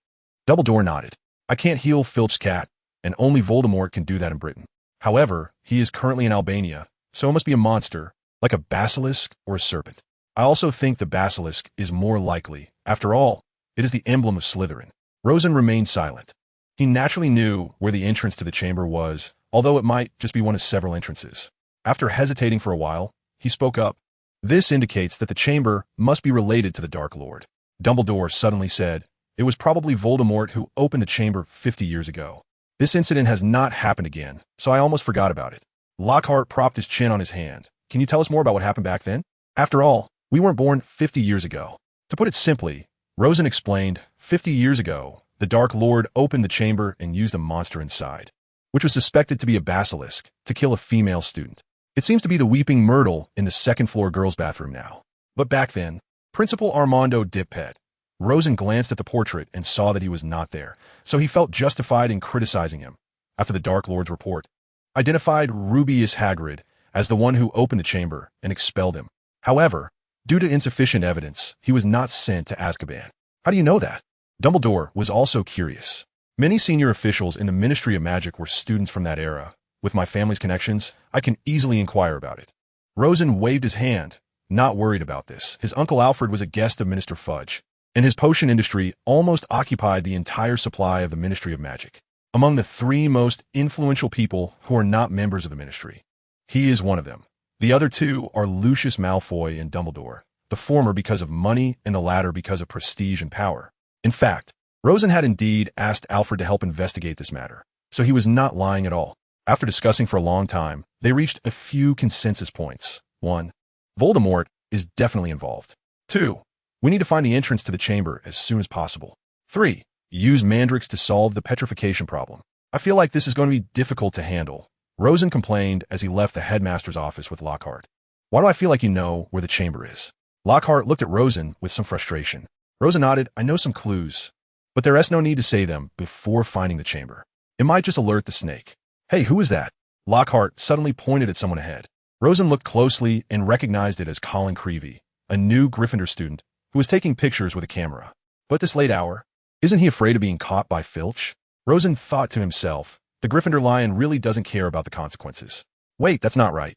Dumbledore nodded. I can't heal Filch's cat, and only Voldemort can do that in Britain. However, he is currently in Albania, so it must be a monster, like a basilisk or a serpent. I also think the basilisk is more likely. After all, it is the emblem of Slytherin. Rosen remained silent. He naturally knew where the entrance to the chamber was, although it might just be one of several entrances. After hesitating for a while, he spoke up. This indicates that the chamber must be related to the Dark Lord. Dumbledore suddenly said, it was probably Voldemort who opened the chamber 50 years ago. This incident has not happened again, so I almost forgot about it. Lockhart propped his chin on his hand. Can you tell us more about what happened back then? After all, we weren't born 50 years ago. To put it simply, Rosen explained, 50 years ago, the Dark Lord opened the chamber and used a monster inside, which was suspected to be a basilisk, to kill a female student. It seems to be the Weeping Myrtle in the second-floor girls' bathroom now. But back then, Principal Armando Dippet. Rosen glanced at the portrait and saw that he was not there, so he felt justified in criticizing him. After the Dark Lord's report, identified Rubeus Hagrid as the one who opened the chamber and expelled him. However, due to insufficient evidence, he was not sent to Azkaban. How do you know that? Dumbledore was also curious. Many senior officials in the Ministry of Magic were students from that era. With my family's connections, I can easily inquire about it. Rosen waved his hand, not worried about this. His uncle Alfred was a guest of Minister Fudge, and his potion industry almost occupied the entire supply of the Ministry of Magic. Among the 3 most influential people who are not members of the Ministry, he is one of them. The other 2 are Lucius Malfoy and Dumbledore, the former because of money and the latter because of prestige and power. In fact, Rosen had indeed asked Alfred to help investigate this matter, so he was not lying at all. After discussing for a long time, they reached a few consensus points. 1. Voldemort is definitely involved. 2. We need to find the entrance to the chamber as soon as possible. 3. Use mandrakes to solve the petrification problem. I feel like this is going to be difficult to handle, Rosen complained as he left the headmaster's office with Lockhart. Why do I feel like you know where the chamber is? Lockhart looked at Rosen with some frustration. Rosen nodded. I know some clues, but there is no need to say them before finding the chamber. It might just alert the snake. Hey, who is that? Lockhart suddenly pointed at someone ahead. Rosen looked closely and recognized it as Colin Creevy, a new Gryffindor student who was taking pictures with a camera. But this late hour, isn't he afraid of being caught by Filch? Rosen thought to himself, the Gryffindor lion really doesn't care about the consequences. Wait, that's not right.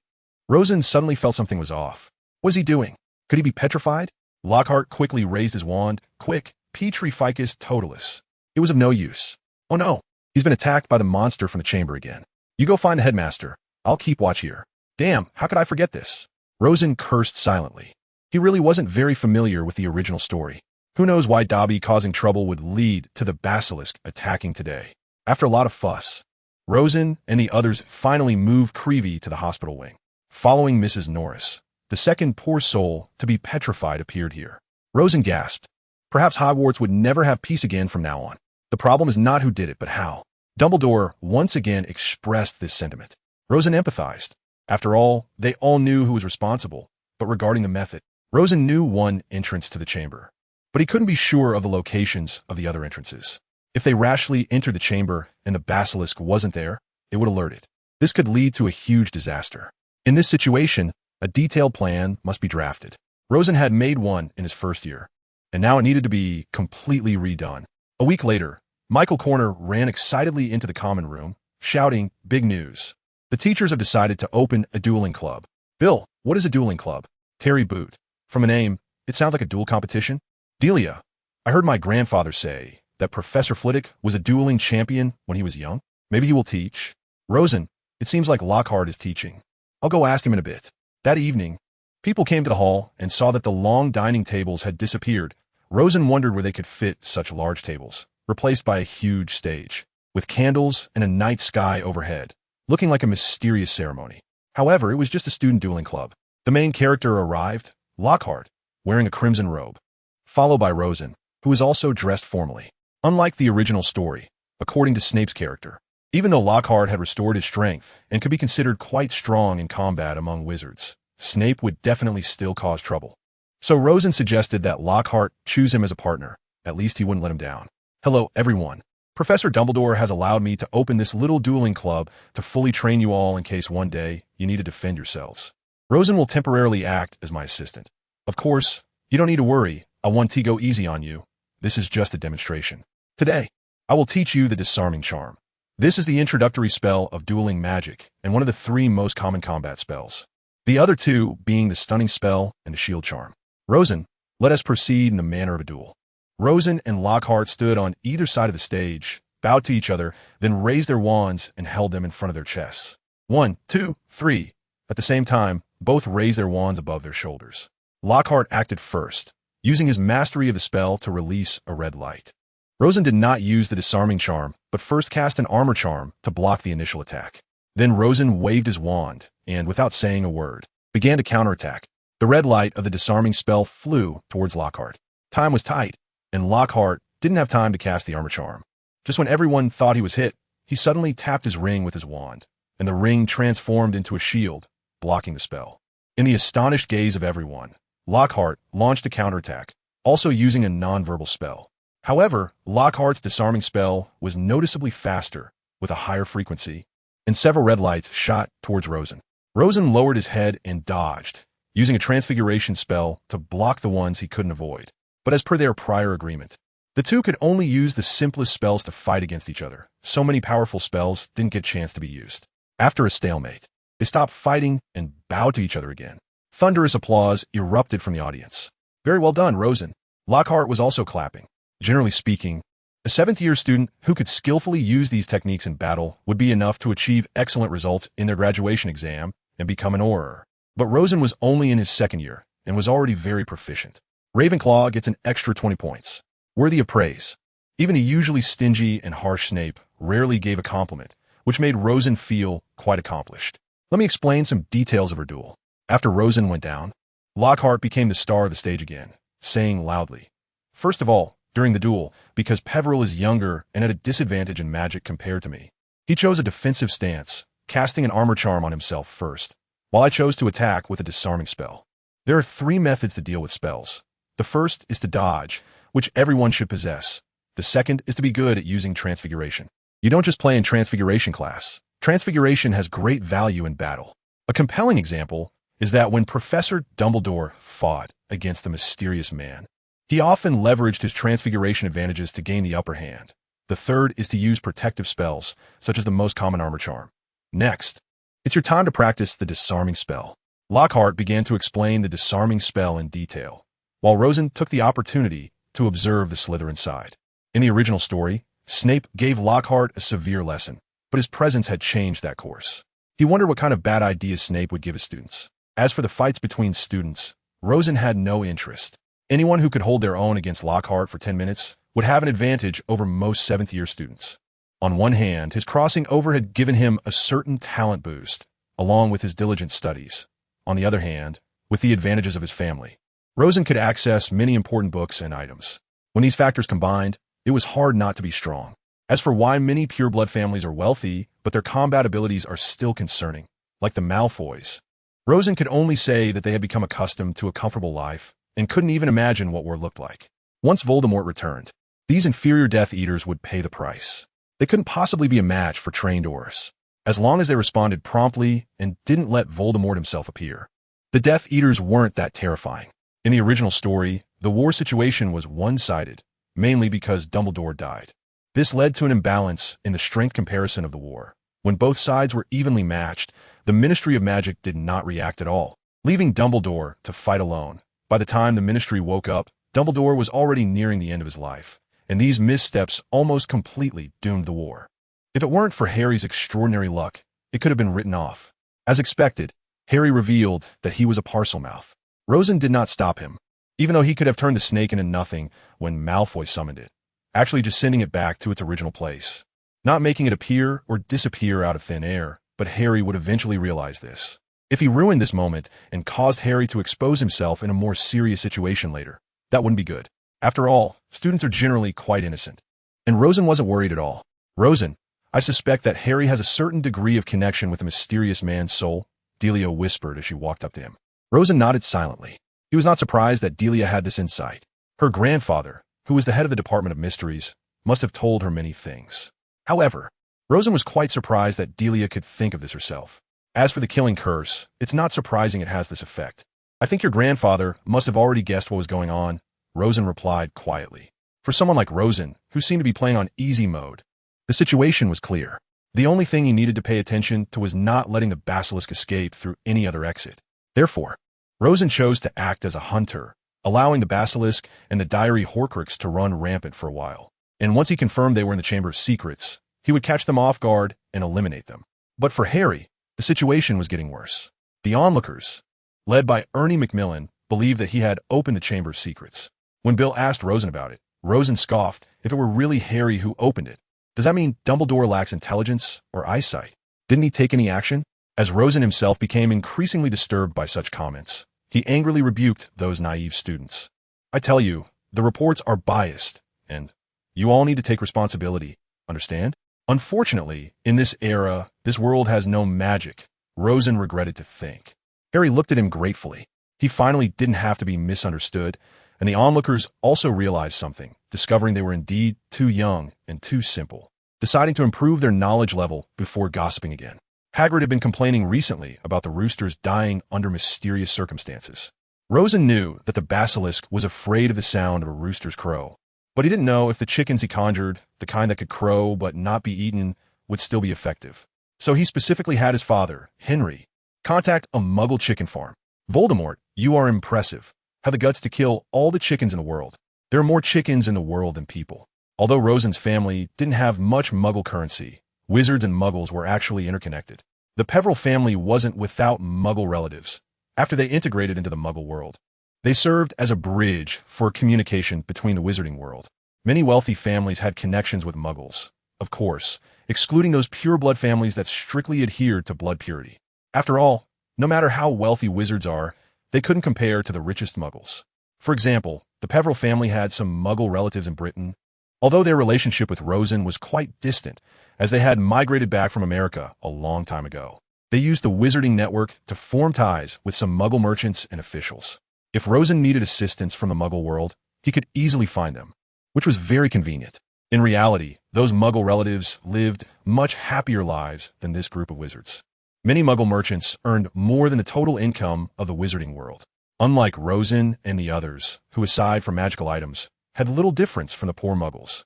Rosen suddenly felt something was off. What was he doing? Could he be petrified? Lockhart quickly raised his wand. Quick, Petri Ficus Totalis. It was of no use. Oh no, he's been attacked by the monster from the chamber again. You go find the headmaster. I'll keep watch here. Damn, how could I forget this? Rosen cursed silently. He really wasn't very familiar with the original story. Who knows why Dobby causing trouble would lead to the basilisk attacking today. After a lot of fuss, Rosen and the others finally moved Creevy to the hospital wing. Following Mrs. Norris, the second poor soul to be petrified appeared here. Rosen gasped. Perhaps Hogwarts would never have peace again from now on. The problem is not who did it, but how. Dumbledore once again expressed this sentiment. Rosen empathized. After all, they all knew who was responsible, but regarding the method, Rosen knew one entrance to the chamber, but he couldn't be sure of the locations of the other entrances. If they rashly entered the chamber and the basilisk wasn't there, it would alert it. This could lead to a huge disaster. In this situation, a detailed plan must be drafted. Rosen had made one in his first year, and now it needed to be completely redone. A week later, Michael Corner ran excitedly into the common room, shouting, "Big news. The teachers have decided to open a dueling club." Bill, what is a dueling club? Terry Boot. From a name, it sounds like a duel competition. Delia, I heard my grandfather say that Professor Flitwick was a dueling champion when he was young. Maybe he will teach. Rosen, it seems like Lockhart is teaching. I'll go ask him in a bit. That evening, people came to the hall and saw that the long dining tables had disappeared. Rosen wondered where they could fit such large tables, replaced by a huge stage, with candles and a night sky overhead, looking like a mysterious ceremony. However, it was just a student dueling club. The main character arrived, Lockhart, wearing a crimson robe, followed by Rosen, who was also dressed formally. Unlike the original story, according to Snape's character, even though Lockhart had restored his strength and could be considered quite strong in combat among wizards, Snape would definitely still cause trouble. So Rosen suggested that Lockhart choose him as a partner. At least he wouldn't let him down. Hello, everyone. Professor Dumbledore has allowed me to open this little dueling club to fully train you all in case one day you need to defend yourselves. Rosen will temporarily act as my assistant. Of course, you don't need to worry. I want to go easy on you. This is just a demonstration. Today, I will teach you the disarming charm. This is the introductory spell of dueling magic and one of the 3 most common combat spells. The other 2 being the stunning spell and the shield charm. Rosen, let us proceed in the manner of a duel. Rosen and Lockhart stood on either side of the stage, bowed to each other, then raised their wands and held them in front of their chests. 1, 2, 3. At the same time, both raised their wands above their shoulders. Lockhart acted first, using his mastery of the spell to release a red light. Rosen did not use the disarming charm, but first cast an armor charm to block the initial attack. Then Rosen waved his wand and, without saying a word, began to counterattack. The red light of the disarming spell flew towards Lockhart. Time was tight, and Lockhart didn't have time to cast the armor charm. Just when everyone thought he was hit, he suddenly tapped his ring with his wand, and the ring transformed into a shield, blocking the spell. In the astonished gaze of everyone, Lockhart launched a counterattack, also using a non-verbal spell. However, Lockhart's disarming spell was noticeably faster, with a higher frequency, and several red lights shot towards Rosen. Rosen lowered his head and dodged, using a transfiguration spell to block the ones he couldn't avoid. But as per their prior agreement, the 2 could only use the simplest spells to fight against each other. So many powerful spells didn't get a chance to be used. After a stalemate, They stopped fighting and bowed to each other again. Thunderous applause erupted from the audience. Very well done, Rosen. Lockhart was also clapping. Generally speaking, a seventh-year student who could skillfully use these techniques in battle would be enough to achieve excellent results in their graduation exam and become an orator. But Rosen was only in his second year and was already very proficient. Ravenclaw gets an extra 20 points. Worthy of praise. Even a usually stingy and harsh Snape rarely gave a compliment, which made Rosen feel quite accomplished. Let me explain some details of her duel. After Rosen went down, Lockhart became the star of the stage again, saying loudly, "First of all, during the duel, because Peveril is younger and at a disadvantage in magic compared to me, he chose a defensive stance, casting an armor charm on himself first, while I chose to attack with a disarming spell. There are 3 methods to deal with spells. The first is to dodge, which everyone should possess. The second is to be good at using Transfiguration. You don't just play in Transfiguration class. Transfiguration has great value in battle. A compelling example is that when Professor Dumbledore fought against the mysterious man, he often leveraged his Transfiguration advantages to gain the upper hand. The third is to use protective spells, such as the most common armor charm. Next, it's your time to practice the disarming spell." Lockhart began to explain the disarming spell in detail, while Rosen took the opportunity to observe the Slytherin side. In the original story, Snape gave Lockhart a severe lesson, but his presence had changed that course. He wondered what kind of bad ideas Snape would give his students. As for the fights between students, Rosen had no interest. Anyone who could hold their own against Lockhart for 10 minutes would have an advantage over most 7th-year students. On one hand, his crossing over had given him a certain talent boost, along with his diligent studies. On the other hand, with the advantages of his family, Rosen could access many important books and items. When these factors combined, it was hard not to be strong. As for why many pureblood families are wealthy, but their combat abilities are still concerning, like the Malfoys, Rosen could only say that they had become accustomed to a comfortable life and couldn't even imagine what war looked like. Once Voldemort returned, these inferior Death Eaters would pay the price. They couldn't possibly be a match for trained Aurors, as long as they responded promptly and didn't let Voldemort himself appear. The Death Eaters weren't that terrifying. In the original story, the war situation was one-sided, mainly because Dumbledore died. This led to an imbalance in the strength comparison of the war. When both sides were evenly matched, the Ministry of Magic did not react at all, leaving Dumbledore to fight alone. By the time the Ministry woke up, Dumbledore was already nearing the end of his life, and these missteps almost completely doomed the war. If it weren't for Harry's extraordinary luck, it could have been written off. As expected, Harry revealed that he was a Parselmouth. Rosen did not stop him, even though he could have turned the snake into nothing when Malfoy summoned it, actually just sending it back to its original place, not making it appear or disappear out of thin air. But Harry would eventually realize this. If he ruined this moment and caused Harry to expose himself in a more serious situation later, that wouldn't be good. After all, students are generally quite innocent. And Rosen wasn't worried at all. "Rosen, I suspect that Harry has a certain degree of connection with the mysterious man's soul," Delia whispered as she walked up to him. Rosen nodded silently. He was not surprised that Delia had this insight. Her grandfather, who was the head of the Department of Mysteries, must have told her many things. However, Rosen was quite surprised that Delia could think of this herself. As for the killing curse, it's not surprising it has this effect. "I think your grandfather must have already guessed what was going on," Rosen replied quietly. For someone like Rosen, who seemed to be playing on easy mode, the situation was clear. The only thing he needed to pay attention to was not letting the basilisk escape through any other exit. Therefore, Rosen chose to act as a hunter, allowing the basilisk and the diary Horcrux to run rampant for a while. And once he confirmed they were in the Chamber of Secrets, he would catch them off guard and eliminate them. But for Harry, the situation was getting worse. The onlookers, led by Ernie Macmillan, believed that he had opened the Chamber of Secrets. When Bill asked Rosen about it, Rosen scoffed. If it were really Harry who opened it, does that mean Dumbledore lacks intelligence or eyesight? Didn't he take any action? As Rosen himself became increasingly disturbed by such comments, he angrily rebuked those naive students. "I tell you, the reports are biased, and you all need to take responsibility, understand? Unfortunately, in this era, this world has no magic," Rosen regretted to think. Harry looked at him gratefully. He finally didn't have to be misunderstood, and the onlookers also realized something, discovering they were indeed too young and too simple, deciding to improve their knowledge level before gossiping again. Hagrid had been complaining recently about the roosters dying under mysterious circumstances. Rosen knew that the basilisk was afraid of the sound of a rooster's crow, but he didn't know if the chickens he conjured, the kind that could crow but not be eaten, would still be effective. So he specifically had his father, Henry, Contact a Muggle chicken farm. Voldemort, you are impressive. Have the guts to kill all the chickens in the world. There are more chickens in the world than people. Although Rosen's family didn't have much Muggle currency, wizards and Muggles were actually interconnected. The Peverell family wasn't without Muggle relatives. After they integrated into the Muggle world, they served as a bridge for communication between the wizarding world. Many wealthy families had connections with Muggles, of course, excluding those pure-blood families that strictly adhered to blood purity. After all, no matter how wealthy wizards are, they couldn't compare to the richest Muggles. For example, the Peverell family had some Muggle relatives in Britain, although their relationship with Rosen was quite distant, as they had migrated back from America a long time ago. They used the wizarding network to form ties with some Muggle merchants and officials. If Rosen needed assistance from the Muggle world, he could easily find them, which was very convenient. In reality, those Muggle relatives lived much happier lives than this group of wizards. Many Muggle merchants earned more than the total income of the wizarding world, unlike Rosen and the others, who aside from magical items, had little difference from the poor Muggles.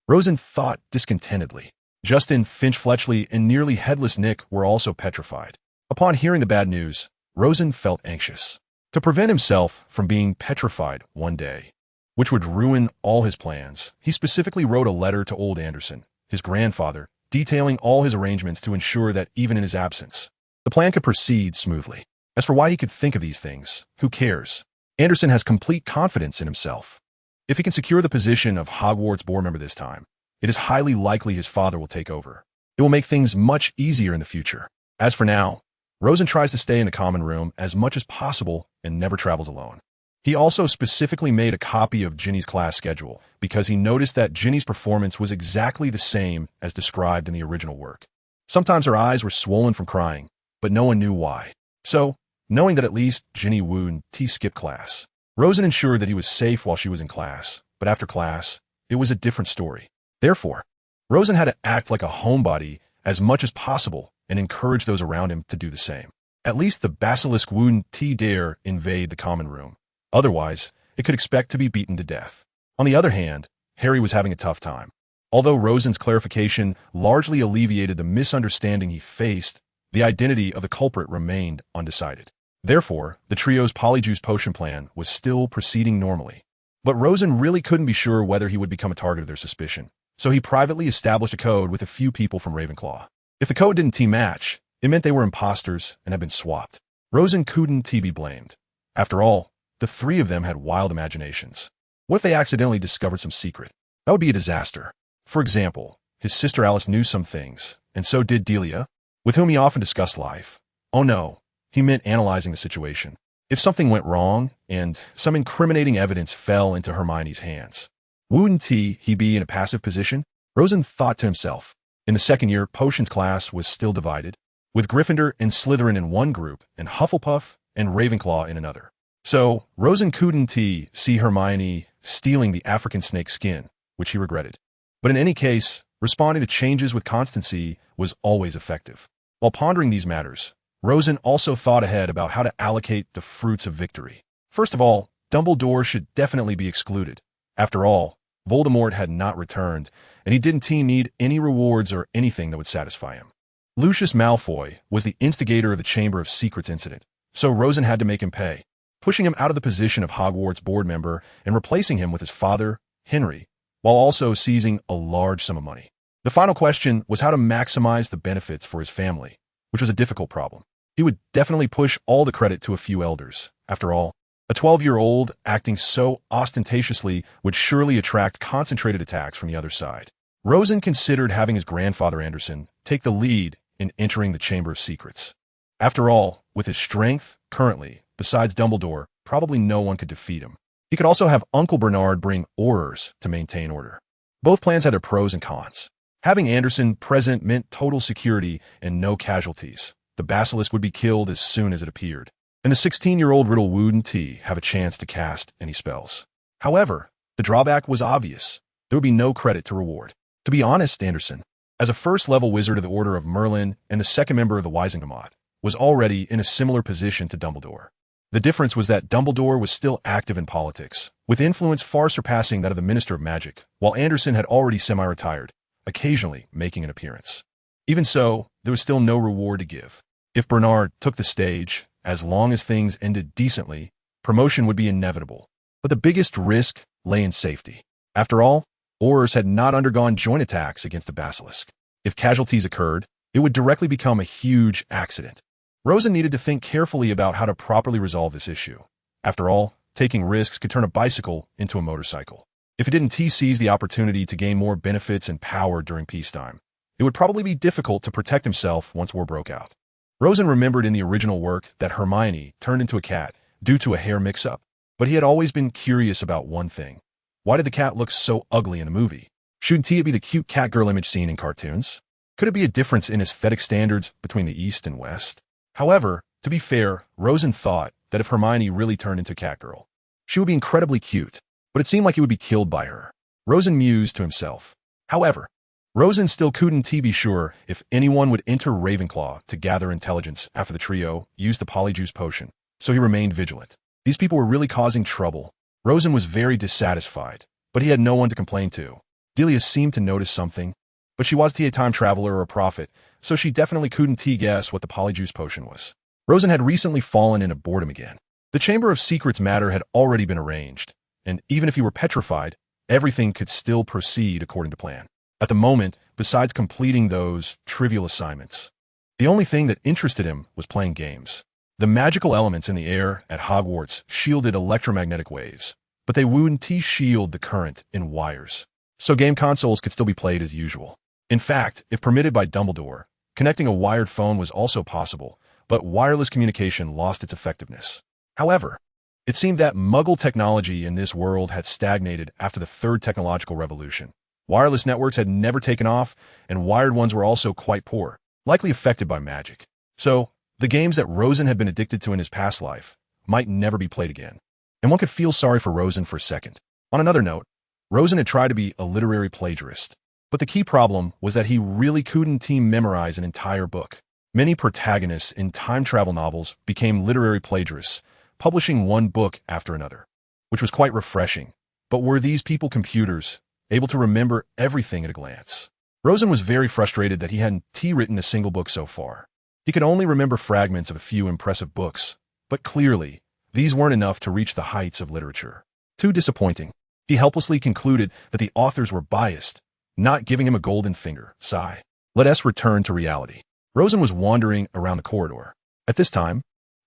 Rosen thought discontentedly. Justin, Finch Fletchley, and nearly headless Nick were also petrified. Upon hearing the bad news, Rosen felt anxious. To prevent himself from being petrified one day, which would ruin all his plans, he specifically wrote a letter to old Anderson, his grandfather, detailing all his arrangements to ensure that even in his absence, the plan could proceed smoothly. As for why he could think of these things, who cares? Anderson has complete confidence in himself. If he can secure the position of Hogwarts board member this time, it is highly likely his father will take over. It will make things much easier in the future. As for now, Rosen tries to stay in the common room as much as possible and never travels alone. He also specifically made a copy of Ginny's class schedule because he noticed that Ginny's performance was exactly the same as described in the original work. Sometimes her eyes were swollen from crying, but no one knew why. So, knowing that at least Ginny wouldn't skip class, Rosen ensured that he was safe while she was in class, but after class, it was a different story. Therefore, Rosen had to act like a homebody as much as possible and encourage those around him to do the same. At least the basilisk wouldn't dare invade the common room. Otherwise, it could expect to be beaten to death. On the other hand, Harry was having a tough time. Although Rosen's clarification largely alleviated the misunderstanding he faced, the identity of the culprit remained undecided. Therefore, the trio's polyjuice potion plan was still proceeding normally. But Rosen really couldn't be sure whether he would become a target of their suspicion, so he privately established a code with a few people from Ravenclaw. If the code didn't match, it meant they were imposters and had been swapped. Rosen couldn't be blamed. After all, the three of them had wild imaginations. What if they accidentally discovered some secret? That would be a disaster. For example, his sister Alice knew some things, and so did Delia, with whom he often discussed life. Oh no, he meant analyzing the situation. If something went wrong, and some incriminating evidence fell into Hermione's hands, wouldn't he be in a passive position? Rosen thought to himself. In the second year, potions class was still divided, with Gryffindor and Slytherin in one group, and Hufflepuff and Ravenclaw in another. So, Rosen couldn't see Hermione stealing the African snake skin, which he regretted. But in any case, responding to changes with constancy was always effective. While pondering these matters, Rosen also thought ahead about how to allocate the fruits of victory. First of all, Dumbledore should definitely be excluded. After all, Voldemort had not returned, and he didn't need any rewards or anything that would satisfy him. Lucius Malfoy was the instigator of the Chamber of Secrets incident, so Rosen had to make him pay, pushing him out of the position of Hogwarts board member and replacing him with his father, Henry, while also seizing a large sum of money. The final question was how to maximize the benefits for his family, which was a difficult problem. He would definitely push all the credit to a few elders. After all, a 12-year-old acting so ostentatiously would surely attract concentrated attacks from the other side. Rosen considered having his grandfather Anderson take the lead in entering the Chamber of Secrets. After all, with his strength, currently, besides Dumbledore, probably no one could defeat him. He could also have Uncle Bernard bring Aurors to maintain order. Both plans had their pros and cons. Having Anderson present meant total security and no casualties. The basilisk would be killed as soon as it appeared, and the 16-year-old Riddle wouldn't have a chance to cast any spells. However, the drawback was obvious. There would be no credit to reward. To be honest, Anderson, as a first-level wizard of the Order of Merlin and the second member of the Wisengamot, was already in a similar position to Dumbledore. The difference was that Dumbledore was still active in politics, with influence far surpassing that of the Minister of Magic, while Anderson had already semi-retired, occasionally making an appearance. Even so, there was still no reward to give. If Bernard took the stage, as long as things ended decently, promotion would be inevitable. But the biggest risk lay in safety. After all, Aurors had not undergone joint attacks against the basilisk. If casualties occurred, it would directly become a huge accident. Rosen needed to think carefully about how to properly resolve this issue. After all, taking risks could turn a bicycle into a motorcycle. If it didn't seize the opportunity to gain more benefits and power during peacetime, it would probably be difficult to protect himself once war broke out. Rosen remembered in the original work that Hermione turned into a cat due to a hair mix-up, but he had always been curious about one thing. Why did the cat look so ugly in the movie? Shouldn't it be the cute cat girl image seen in cartoons? Could it be a difference in aesthetic standards between the East and West? However, to be fair, Rosen thought that if Hermione really turned into Catgirl, she would be incredibly cute, but it seemed like he would be killed by her. Rosen mused to himself. However, Rosen still couldn't be sure if anyone would enter Ravenclaw to gather intelligence after the trio used the Polyjuice potion, so he remained vigilant. These people were really causing trouble. Rosen was very dissatisfied, but he had no one to complain to. Delia seemed to notice something, but she was a time traveler or a prophet, so she definitely couldn't guess what the Polyjuice potion was. Rosen had recently fallen into boredom again. The Chamber of Secrets matter had already been arranged, and even if he were petrified, everything could still proceed according to plan. At the moment, besides completing those trivial assignments, the only thing that interested him was playing games. The magical elements in the air at Hogwarts shielded electromagnetic waves, but they wouldn't shield the current in wires. So game consoles could still be played as usual. In fact, if permitted by Dumbledore, connecting a wired phone was also possible, but wireless communication lost its effectiveness. However, it seemed that Muggle technology in this world had stagnated after the Third Technological Revolution. Wireless networks had never taken off, and wired ones were also quite poor, likely affected by magic. So, the games that Rosen had been addicted to in his past life might never be played again. And one could feel sorry for Rosen for a second. On another note, Rosen had tried to be a literary plagiarist, but the key problem was that he really couldn't memorize an entire book. Many protagonists in time travel novels became literary plagiarists, publishing one book after another, which was quite refreshing. But were these people computers, able to remember everything at a glance? Rosen was very frustrated that he hadn't written a single book so far. He could only remember fragments of a few impressive books, but clearly, these weren't enough to reach the heights of literature. Too disappointing. He helplessly concluded that the authors were biased, not giving him a golden finger. Sigh. Let us return to reality. Rosen was wandering around the corridor. At this time,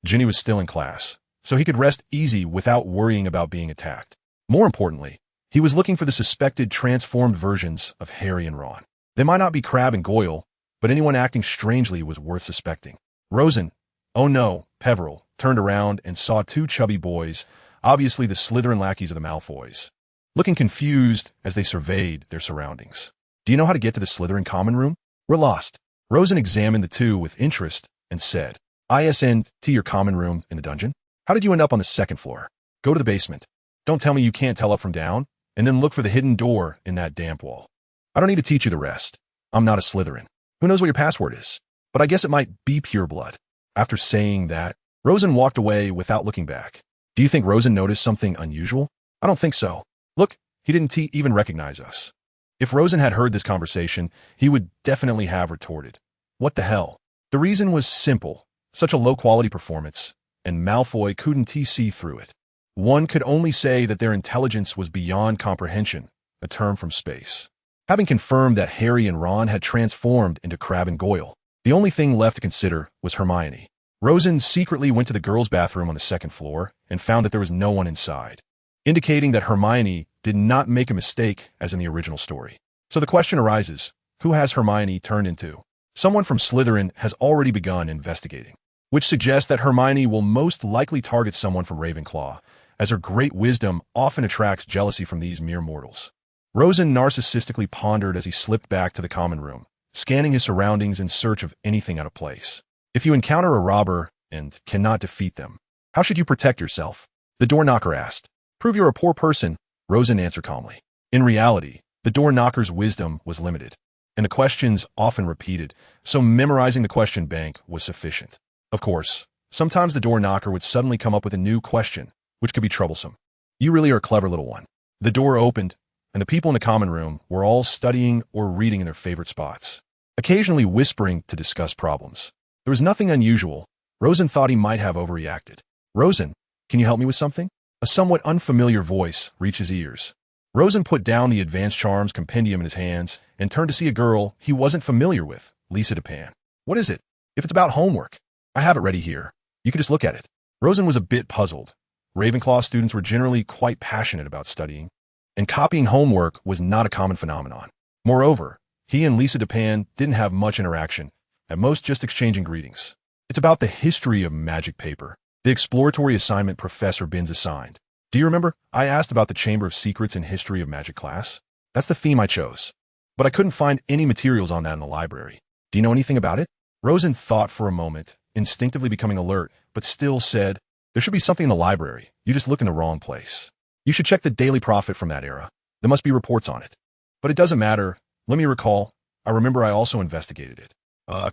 Ginny was still in class, so he could rest easy without worrying about being attacked. More importantly, he was looking for the suspected transformed versions of Harry and Ron. They might not be Crabbe and Goyle, but anyone acting strangely was worth suspecting. Rosen, oh no, Peveril, turned around and saw two chubby boys, obviously the Slytherin lackeys of the Malfoys, looking confused as they surveyed their surroundings. Do you know how to get to the Slytherin common room? We're lost. Rosen examined the two with interest and said, ISN to your common room in the dungeon? How did you end up on the second floor? Go to the basement. Don't tell me you can't tell up from down, and then look for the hidden door in that damp wall. I don't need to teach you the rest. I'm not a Slytherin. Who knows what your password is? But I guess it might be pure blood. After saying that, Rosen walked away without looking back. Do you think Rosen noticed something unusual? I don't think so. Look, he didn't even recognize us. If Rosen had heard this conversation, he would definitely have retorted, what the hell? The reason was simple. Such a low-quality performance, and Malfoy couldn't see through it. One could only say that their intelligence was beyond comprehension, a term from space. Having confirmed that Harry and Ron had transformed into Crabbe and Goyle, the only thing left to consider was Hermione. Rosen secretly went to the girls' bathroom on the second floor and found that there was no one inside, indicating that Hermione did not make a mistake as in the original story. So the question arises, who has Hermione turned into? Someone from Slytherin has already begun investigating, which suggests that Hermione will most likely target someone from Ravenclaw, as her great wisdom often attracts jealousy from these mere mortals. Rosen narcissistically pondered as he slipped back to the common room, scanning his surroundings in search of anything out of place. If you encounter a robber and cannot defeat them, how should you protect yourself? The door knocker asked. Prove you're a poor person, Rosen answered calmly. In reality, the door knocker's wisdom was limited, and the questions often repeated, so memorizing the question bank was sufficient. Of course, sometimes the door knocker would suddenly come up with a new question, which could be troublesome. You really are a clever little one. The door opened, and the people in the common room were all studying or reading in their favorite spots, occasionally whispering to discuss problems. There was nothing unusual. Rosen thought he might have overreacted. "Rosen, can you help me with something?" A somewhat unfamiliar voice reached his ears. Rosen put down the Advanced Charms compendium in his hands and turned to see a girl he wasn't familiar with, Lisa Dupin. "What is it? If it's about homework, I have it ready here. You can just look at it." Rosen was a bit puzzled. Ravenclaw students were generally quite passionate about studying, and copying homework was not a common phenomenon. Moreover, he and Lisa Dupin didn't have much interaction, at most just exchanging greetings. "It's about the history of magic paper, the exploratory assignment Professor Binns assigned. Do you remember? I asked about the Chamber of Secrets in History of Magic class. That's the theme I chose. But I couldn't find any materials on that in the library. Do you know anything about it?" Rosen thought for a moment, instinctively becoming alert, but still said, "There should be something in the library. You just look in the wrong place. You should check the Daily Prophet from that era. There must be reports on it." "But it doesn't matter. Let me recall. I remember I also investigated it."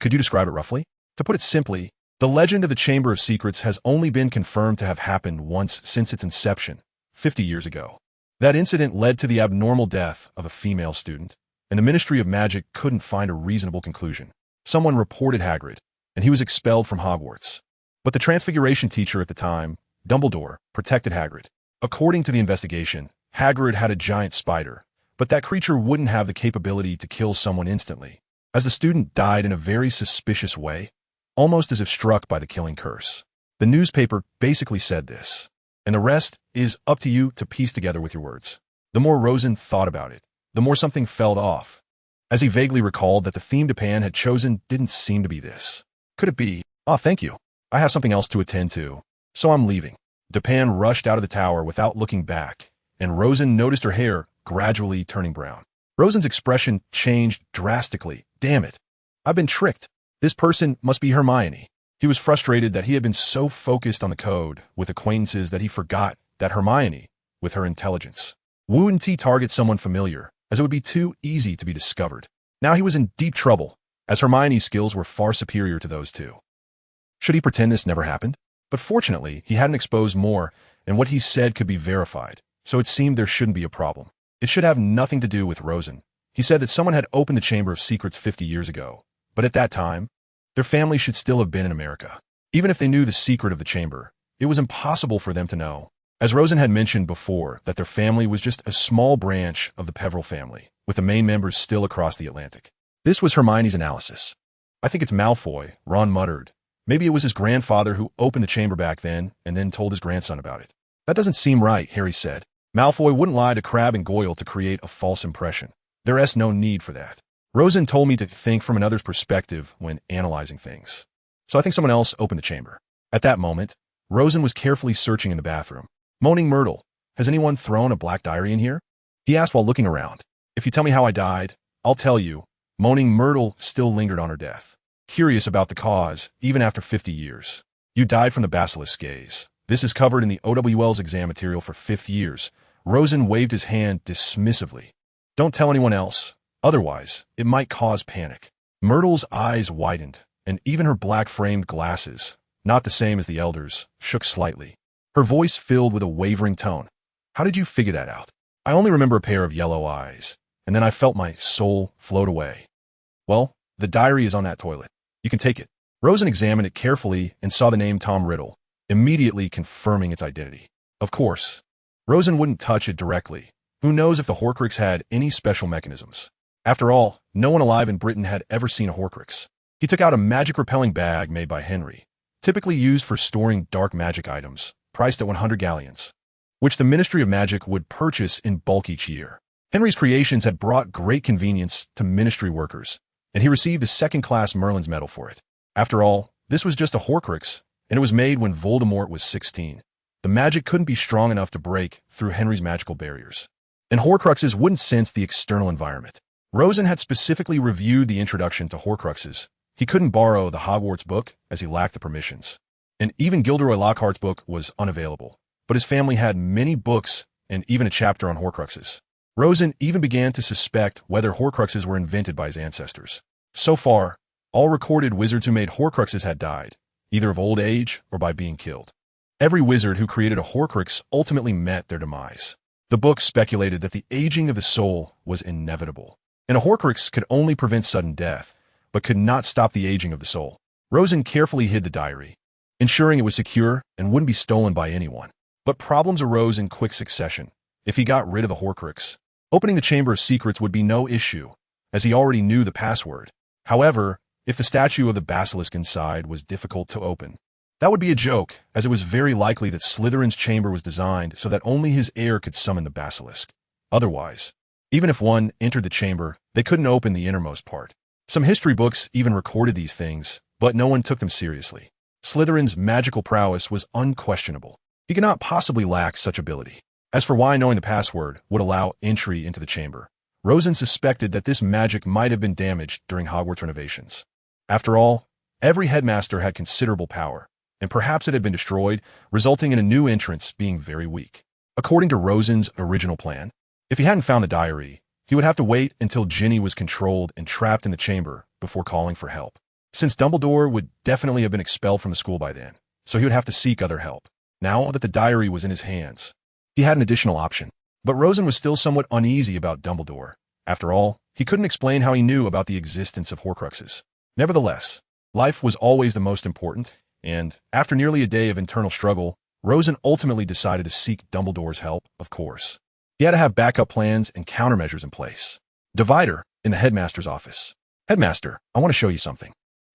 Could you describe it roughly?" "To put it simply, the legend of the Chamber of Secrets has only been confirmed to have happened once since its inception, 50 years ago. That incident led to the abnormal death of a female student, and the Ministry of Magic couldn't find a reasonable conclusion. Someone reported Hagrid, and he was expelled from Hogwarts. But the Transfiguration teacher at the time, Dumbledore, protected Hagrid. According to the investigation, Hagrid had a giant spider, but that creature wouldn't have the capability to kill someone instantly, as the student died in a very suspicious way, almost as if struck by the killing curse. The newspaper basically said this, and the rest is up to you to piece together with your words. The more Rosen thought about it, the more something fell off, as he vaguely recalled that the theme Dupin had chosen didn't seem to be this. Could it be? Thank you. I have something else to attend to, so I'm leaving." Dupin rushed out of the tower without looking back, and Rosen noticed her hair gradually turning brown. Rosen's expression changed drastically. "Damn it. I've been tricked. This person must be Hermione." He was frustrated that he had been so focused on the code with acquaintances that he forgot that Hermione, with her intelligence, wouldn't target someone familiar, as it would be too easy to be discovered. Now he was in deep trouble, as Hermione's skills were far superior to those two. Should he pretend this never happened? But fortunately, he hadn't exposed more, and what he said could be verified, so it seemed there shouldn't be a problem. It should have nothing to do with Rosen. He said that someone had opened the Chamber of Secrets 50 years ago, but at that time, their family should still have been in America. Even if they knew the secret of the chamber, it was impossible for them to know, as Rosen had mentioned before, that their family was just a small branch of the Peveril family, with the main members still across the Atlantic. This was Hermione's analysis. "I think it's Malfoy," Ron muttered. "Maybe it was his grandfather who opened the chamber back then and then told his grandson about it." "That doesn't seem right," Harry said. "Malfoy wouldn't lie to Crabbe and Goyle to create a false impression. There's no need for that. Rosen told me to think from another's perspective when analyzing things. So I think someone else opened the chamber." At that moment, Rosen was carefully searching in the bathroom. "Moaning Myrtle, has anyone thrown a black diary in here?" he asked while looking around. "If you tell me how I died, I'll tell you." Moaning Myrtle still lingered on her death, curious about the cause, even after 50 years. "You died from the basilisk gaze. This is covered in the OWL's exam material for 5th years. Rosen waved his hand dismissively. "Don't tell anyone else. Otherwise, it might cause panic." Myrtle's eyes widened, and even her black-framed glasses, not the same as the elders, shook slightly. Her voice filled with a wavering tone. "How did you figure that out?" "I only remember a pair of yellow eyes, and then I felt my soul float away." "Well, the diary is on that toilet. You can take it." Rosen examined it carefully and saw the name Tom Riddle, immediately confirming its identity. Of course, Rosen wouldn't touch it directly. Who knows if the Horcrux had any special mechanisms? After all, no one alive in Britain had ever seen a Horcrux. He took out a magic-repelling bag made by Henry, typically used for storing dark magic items, priced at 100 galleons, which the Ministry of Magic would purchase in bulk each year. Henry's creations had brought great convenience to ministry workers, and he received a second-class Merlin's medal for it. After all, this was just a Horcrux, and it was made when Voldemort was 16. The magic couldn't be strong enough to break through Henry's magical barriers, and Horcruxes wouldn't sense the external environment. Rosen had specifically reviewed the introduction to Horcruxes. He couldn't borrow the Hogwarts book as he lacked the permissions, and even Gilderoy Lockhart's book was unavailable. But his family had many books and even a chapter on Horcruxes. Rosen even began to suspect whether Horcruxes were invented by his ancestors. So far, all recorded wizards who made Horcruxes had died, either of old age or by being killed. Every wizard who created a Horcrux ultimately met their demise. The book speculated that the aging of the soul was inevitable, and a Horcrux could only prevent sudden death, but could not stop the aging of the soul. Rosen carefully hid the diary, ensuring it was secure and wouldn't be stolen by anyone. But problems arose in quick succession. If he got rid of the Horcrux, opening the Chamber of Secrets would be no issue, as he already knew the password. However, if the statue of the basilisk inside was difficult to open, that would be a joke, as it was very likely that Slytherin's chamber was designed so that only his heir could summon the basilisk. Otherwise, even if one entered the chamber, they couldn't open the innermost part. Some history books even recorded these things, but no one took them seriously. Slytherin's magical prowess was unquestionable. He could not possibly lack such ability. As for why knowing the password would allow entry into the chamber, Rosen suspected that this magic might have been damaged during Hogwarts renovations. After all, every headmaster had considerable power, and perhaps it had been destroyed, resulting in a new entrance being very weak. According to Rosen's original plan, if he hadn't found the diary, he would have to wait until Ginny was controlled and trapped in the chamber before calling for help. Since Dumbledore would definitely have been expelled from the school by then, so he would have to seek other help. Now that the diary was in his hands, he had an additional option. But Rosen was still somewhat uneasy about Dumbledore. After all, he couldn't explain how he knew about the existence of Horcruxes. Nevertheless, life was always the most important, and after nearly a day of internal struggle, Rosen ultimately decided to seek Dumbledore's help, of course. He had to have backup plans and countermeasures in place. Divider in the headmaster's office. Headmaster, I want to show you something.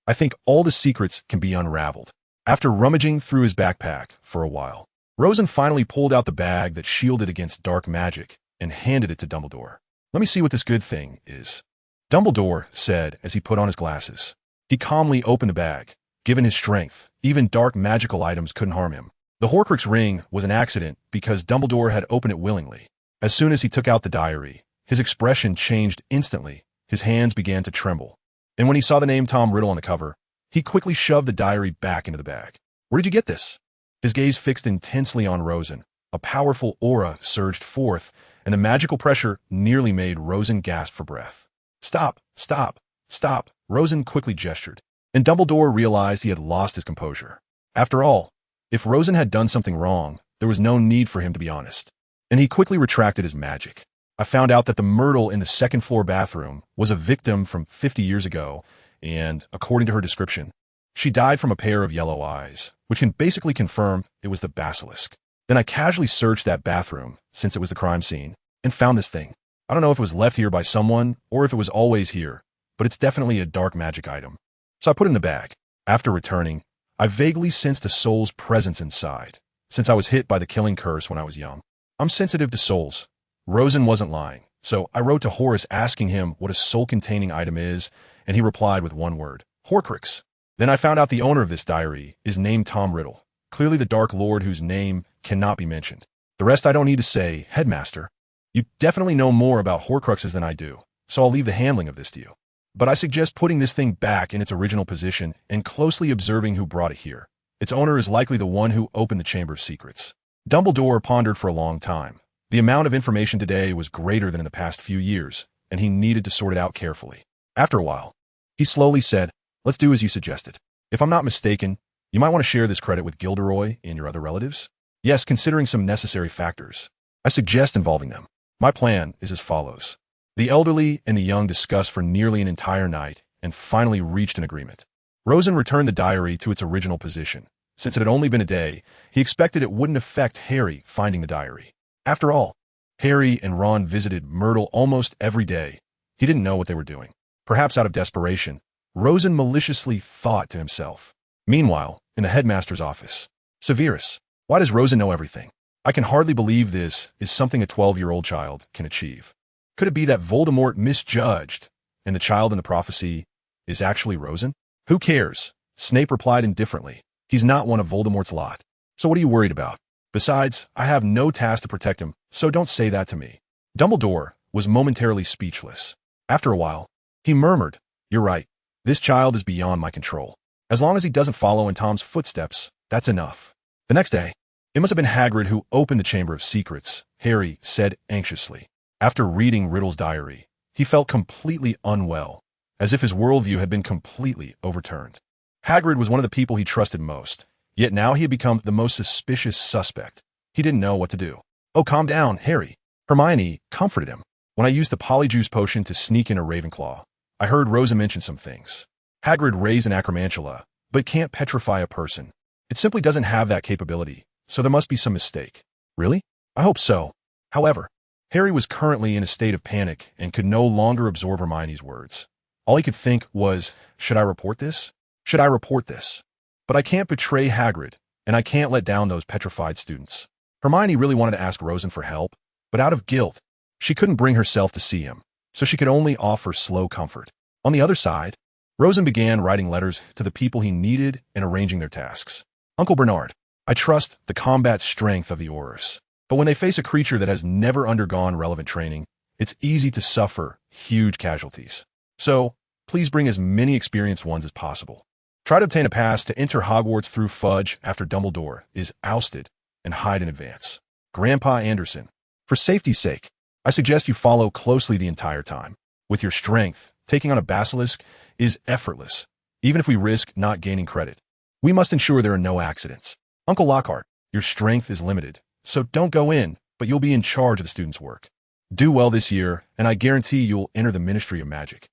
I think all the secrets can be unraveled. After rummaging through his backpack for a while, Rosen finally pulled out the bag that shielded against dark magic and handed it to Dumbledore. Let me see what this good thing is. Dumbledore said as he put on his glasses. He calmly opened the bag. Given his strength, even dark magical items couldn't harm him. The Horcrux ring was an accident because Dumbledore had opened it willingly. As soon as he took out the diary, his expression changed instantly. His hands began to tremble. And when he saw the name Tom Riddle on the cover, he quickly shoved the diary back into the bag. Where did you get this? His gaze fixed intensely on Rosen. A powerful aura surged forth, and the magical pressure nearly made Rosen gasp for breath. Stop, stop, stop, Rosen quickly gestured. And Dumbledore realized he had lost his composure. After all, if Rosen had done something wrong, there was no need for him to be honest. And he quickly retracted his magic. I found out that the Myrtle in the second-floor bathroom was a victim from 50 years ago, and, according to her description, she died from a pair of yellow eyes, which can basically confirm it was the basilisk. Then I casually searched that bathroom, since it was the crime scene, and found this thing. I don't know if it was left here by someone, or if it was always here, but it's definitely a dark magic item. So I put it in the bag. After returning, I vaguely sensed a soul's presence inside, since I was hit by the killing curse when I was young. I'm sensitive to souls. Rosen wasn't lying, so I wrote to Horace asking him what a soul-containing item is, and he replied with one word, Horcrux. Then I found out the owner of this diary is named Tom Riddle, clearly the Dark Lord whose name cannot be mentioned. The rest I don't need to say, Headmaster. You definitely know more about Horcruxes than I do, so I'll leave the handling of this to you. But I suggest putting this thing back in its original position and closely observing who brought it here. Its owner is likely the one who opened the Chamber of Secrets. Dumbledore pondered for a long time. The amount of information today was greater than in the past few years, and he needed to sort it out carefully. After a while, he slowly said, let's do as you suggested. If I'm not mistaken, you might want to share this credit with Gilderoy and your other relatives? Yes, considering some necessary factors. I suggest involving them. My plan is as follows. The elderly and the young discussed for nearly an entire night and finally reached an agreement. Rosen returned the diary to its original position. Since it had only been a day, he expected it wouldn't affect Harry finding the diary. After all, Harry and Ron visited Myrtle almost every day. He didn't know what they were doing. Perhaps out of desperation, Rosen maliciously thought to himself. Meanwhile, in the headmaster's office, Severus, why does Rosen know everything? I can hardly believe this is something a 12-year-old child can achieve. Could it be that Voldemort misjudged, and the child in the prophecy is actually Rosen? Who cares? Snape replied indifferently. He's not one of Voldemort's lot. So what are you worried about? Besides, I have no task to protect him, so don't say that to me. Dumbledore was momentarily speechless. After a while, he murmured, You're right. This child is beyond my control. As long as he doesn't follow in Tom's footsteps, that's enough. The next day, it must have been Hagrid who opened the Chamber of Secrets, Harry said anxiously. After reading Riddle's diary, he felt completely unwell, as if his worldview had been completely overturned. Hagrid was one of the people he trusted most, yet now he had become the most suspicious suspect. He didn't know what to do. Oh, calm down, Harry. Hermione comforted him. When I used the Polyjuice potion to sneak in a Ravenclaw, I heard Rosa mention some things. Hagrid raised an acromantula, but can't petrify a person. It simply doesn't have that capability, so there must be some mistake. Really? I hope so. However, Harry was currently in a state of panic and could no longer absorb Hermione's words. All he could think was, should I report this? Should I report this? But I can't betray Hagrid, and I can't let down those petrified students. Hermione really wanted to ask Rosen for help, but out of guilt, she couldn't bring herself to see him, so she could only offer slow comfort. On the other side, Rosen began writing letters to the people he needed and arranging their tasks. Uncle Bernard, I trust the combat strength of the Aurors, but when they face a creature that has never undergone relevant training, it's easy to suffer huge casualties. So, please bring as many experienced ones as possible. Try to obtain a pass to enter Hogwarts through Fudge after Dumbledore is ousted and hide in advance. Grandpa Anderson, for safety's sake, I suggest you follow closely the entire time. With your strength, taking on a basilisk is effortless, even if we risk not gaining credit. We must ensure there are no accidents. Uncle Lockhart, your strength is limited, so don't go in, but you'll be in charge of the students' work. Do well this year, and I guarantee you'll enter the Ministry of Magic.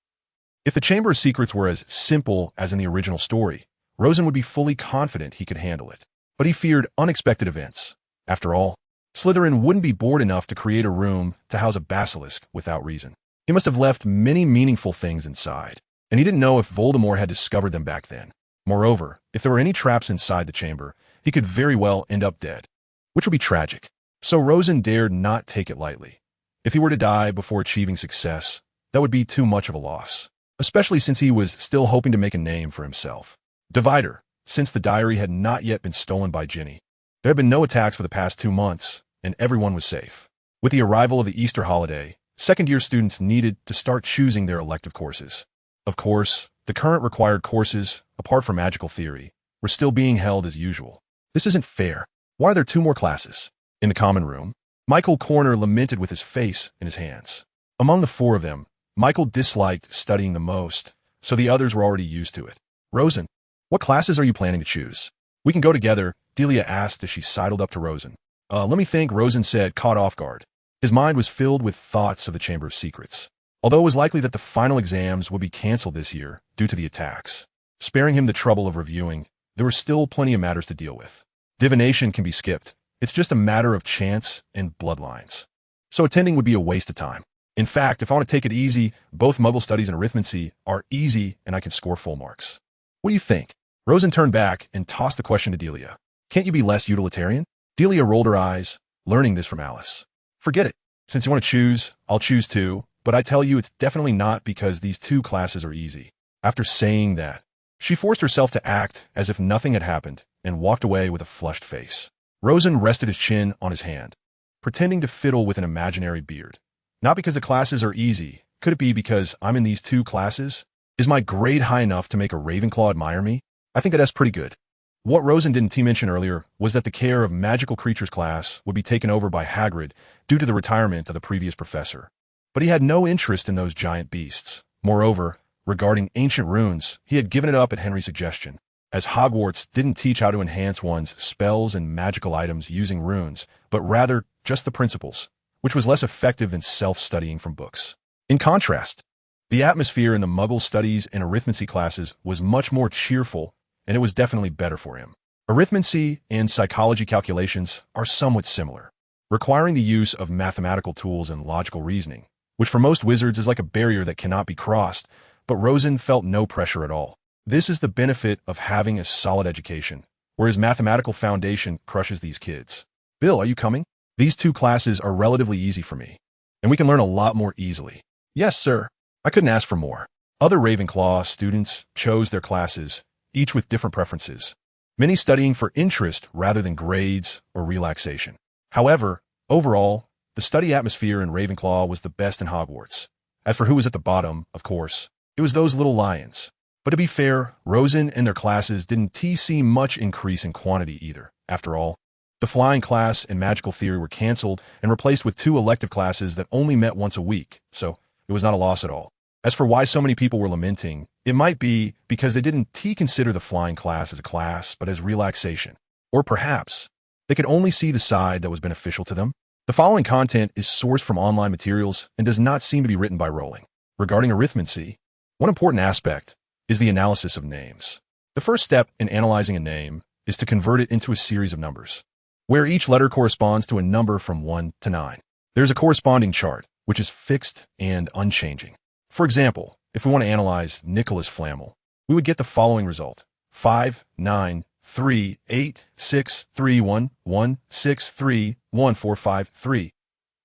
If the Chamber of Secrets were as simple as in the original story, Rosen would be fully confident he could handle it. But he feared unexpected events. After all, Slytherin wouldn't be bored enough to create a room to house a basilisk without reason. He must have left many meaningful things inside, and he didn't know if Voldemort had discovered them back then. Moreover, if there were any traps inside the chamber, he could very well end up dead, which would be tragic. So Rosen dared not take it lightly. If he were to die before achieving success, that would be too much of a loss, especially since he was still hoping to make a name for himself. Divider, since the diary had not yet been stolen by Ginny. There had been no attacks for the past 2 months, and everyone was safe. With the arrival of the Easter holiday, second-year students needed to start choosing their elective courses. Of course, the current required courses, apart from magical theory, were still being held as usual. This isn't fair. Why are there 2 more classes? In the common room, Michael Corner lamented with his face in his hands. Among the 4 of them, Michael disliked studying the most, so the others were already used to it. Rosen, what classes are you planning to choose? We can go together, Delia asked as she sidled up to Rosen. Let me think, Rosen said, caught off guard. His mind was filled with thoughts of the Chamber of Secrets. Although it was likely that the final exams would be canceled this year due to the attacks, sparing him the trouble of reviewing, there were still plenty of matters to deal with. Divination can be skipped. It's just a matter of chance and bloodlines. So attending would be a waste of time. In fact, if I want to take it easy, both Muggle studies and arithmancy are easy and I can score full marks. What do you think? Rosen turned back and tossed the question to Delia. Can't you be less utilitarian? Delia rolled her eyes, learning this from Alice. Forget it. Since you want to choose, I'll choose too, but I tell you it's definitely not because these 2 classes are easy. After saying that, she forced herself to act as if nothing had happened and walked away with a flushed face. Rosen rested his chin on his hand, pretending to fiddle with an imaginary beard. Not because the classes are easy. Could it be because I'm in these 2 classes? Is my grade high enough to make a Ravenclaw admire me? I think that's pretty good. What Rosen didn't mention earlier was that the care of magical creatures class would be taken over by Hagrid due to the retirement of the previous professor. But he had no interest in those giant beasts. Moreover, regarding ancient runes, he had given it up at Henry's suggestion, as Hogwarts didn't teach how to enhance one's spells and magical items using runes, but rather just the principles, which was less effective than self-studying from books. In contrast, the atmosphere in the Muggle studies and arithmancy classes was much more cheerful, and it was definitely better for him. Arithmancy and psychology calculations are somewhat similar, requiring the use of mathematical tools and logical reasoning, which for most wizards is like a barrier that cannot be crossed, but Rosen felt no pressure at all. This is the benefit of having a solid education, where his mathematical foundation crushes these kids. Bill, are you coming? These 2 classes are relatively easy for me, and we can learn a lot more easily. Yes, sir. I couldn't ask for more. Other Ravenclaw students chose their classes, each with different preferences, many studying for interest rather than grades or relaxation. However, overall, the study atmosphere in Ravenclaw was the best in Hogwarts. As for who was at the bottom, of course, it was those little lions. But to be fair, Rosen and their classes didn't see much increase in quantity either. After all, the flying class and magical theory were canceled and replaced with 2 elective classes that only met once a week, so it was not a loss at all. As for why so many people were lamenting, it might be because they didn't consider the flying class as a class, but as relaxation. Or perhaps they could only see the side that was beneficial to them. The following content is sourced from online materials and does not seem to be written by Rowling. Regarding arithmancy, one important aspect is the analysis of names. The first step in analyzing a name is to convert it into a series of numbers, where each letter corresponds to a number from 1 to 9. There's a corresponding chart, which is fixed and unchanging. For example, if we want to analyze Nicholas Flamel, we would get the following result: 5, 9, 3, 8, 6, 3, 1, 1, 6, 3, 1, 4, 5, 3.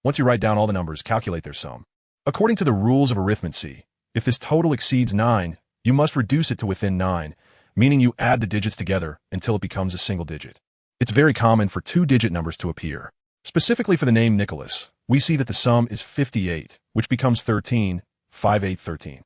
Once you write down all the numbers, calculate their sum. According to the rules of arithmetic, if this total exceeds 9, you must reduce it to within 9, meaning you add the digits together until it becomes a single digit. It's very common for two-digit numbers to appear. Specifically for the name Nicholas, we see that the sum is 58, which becomes 13, 5, 8, 13,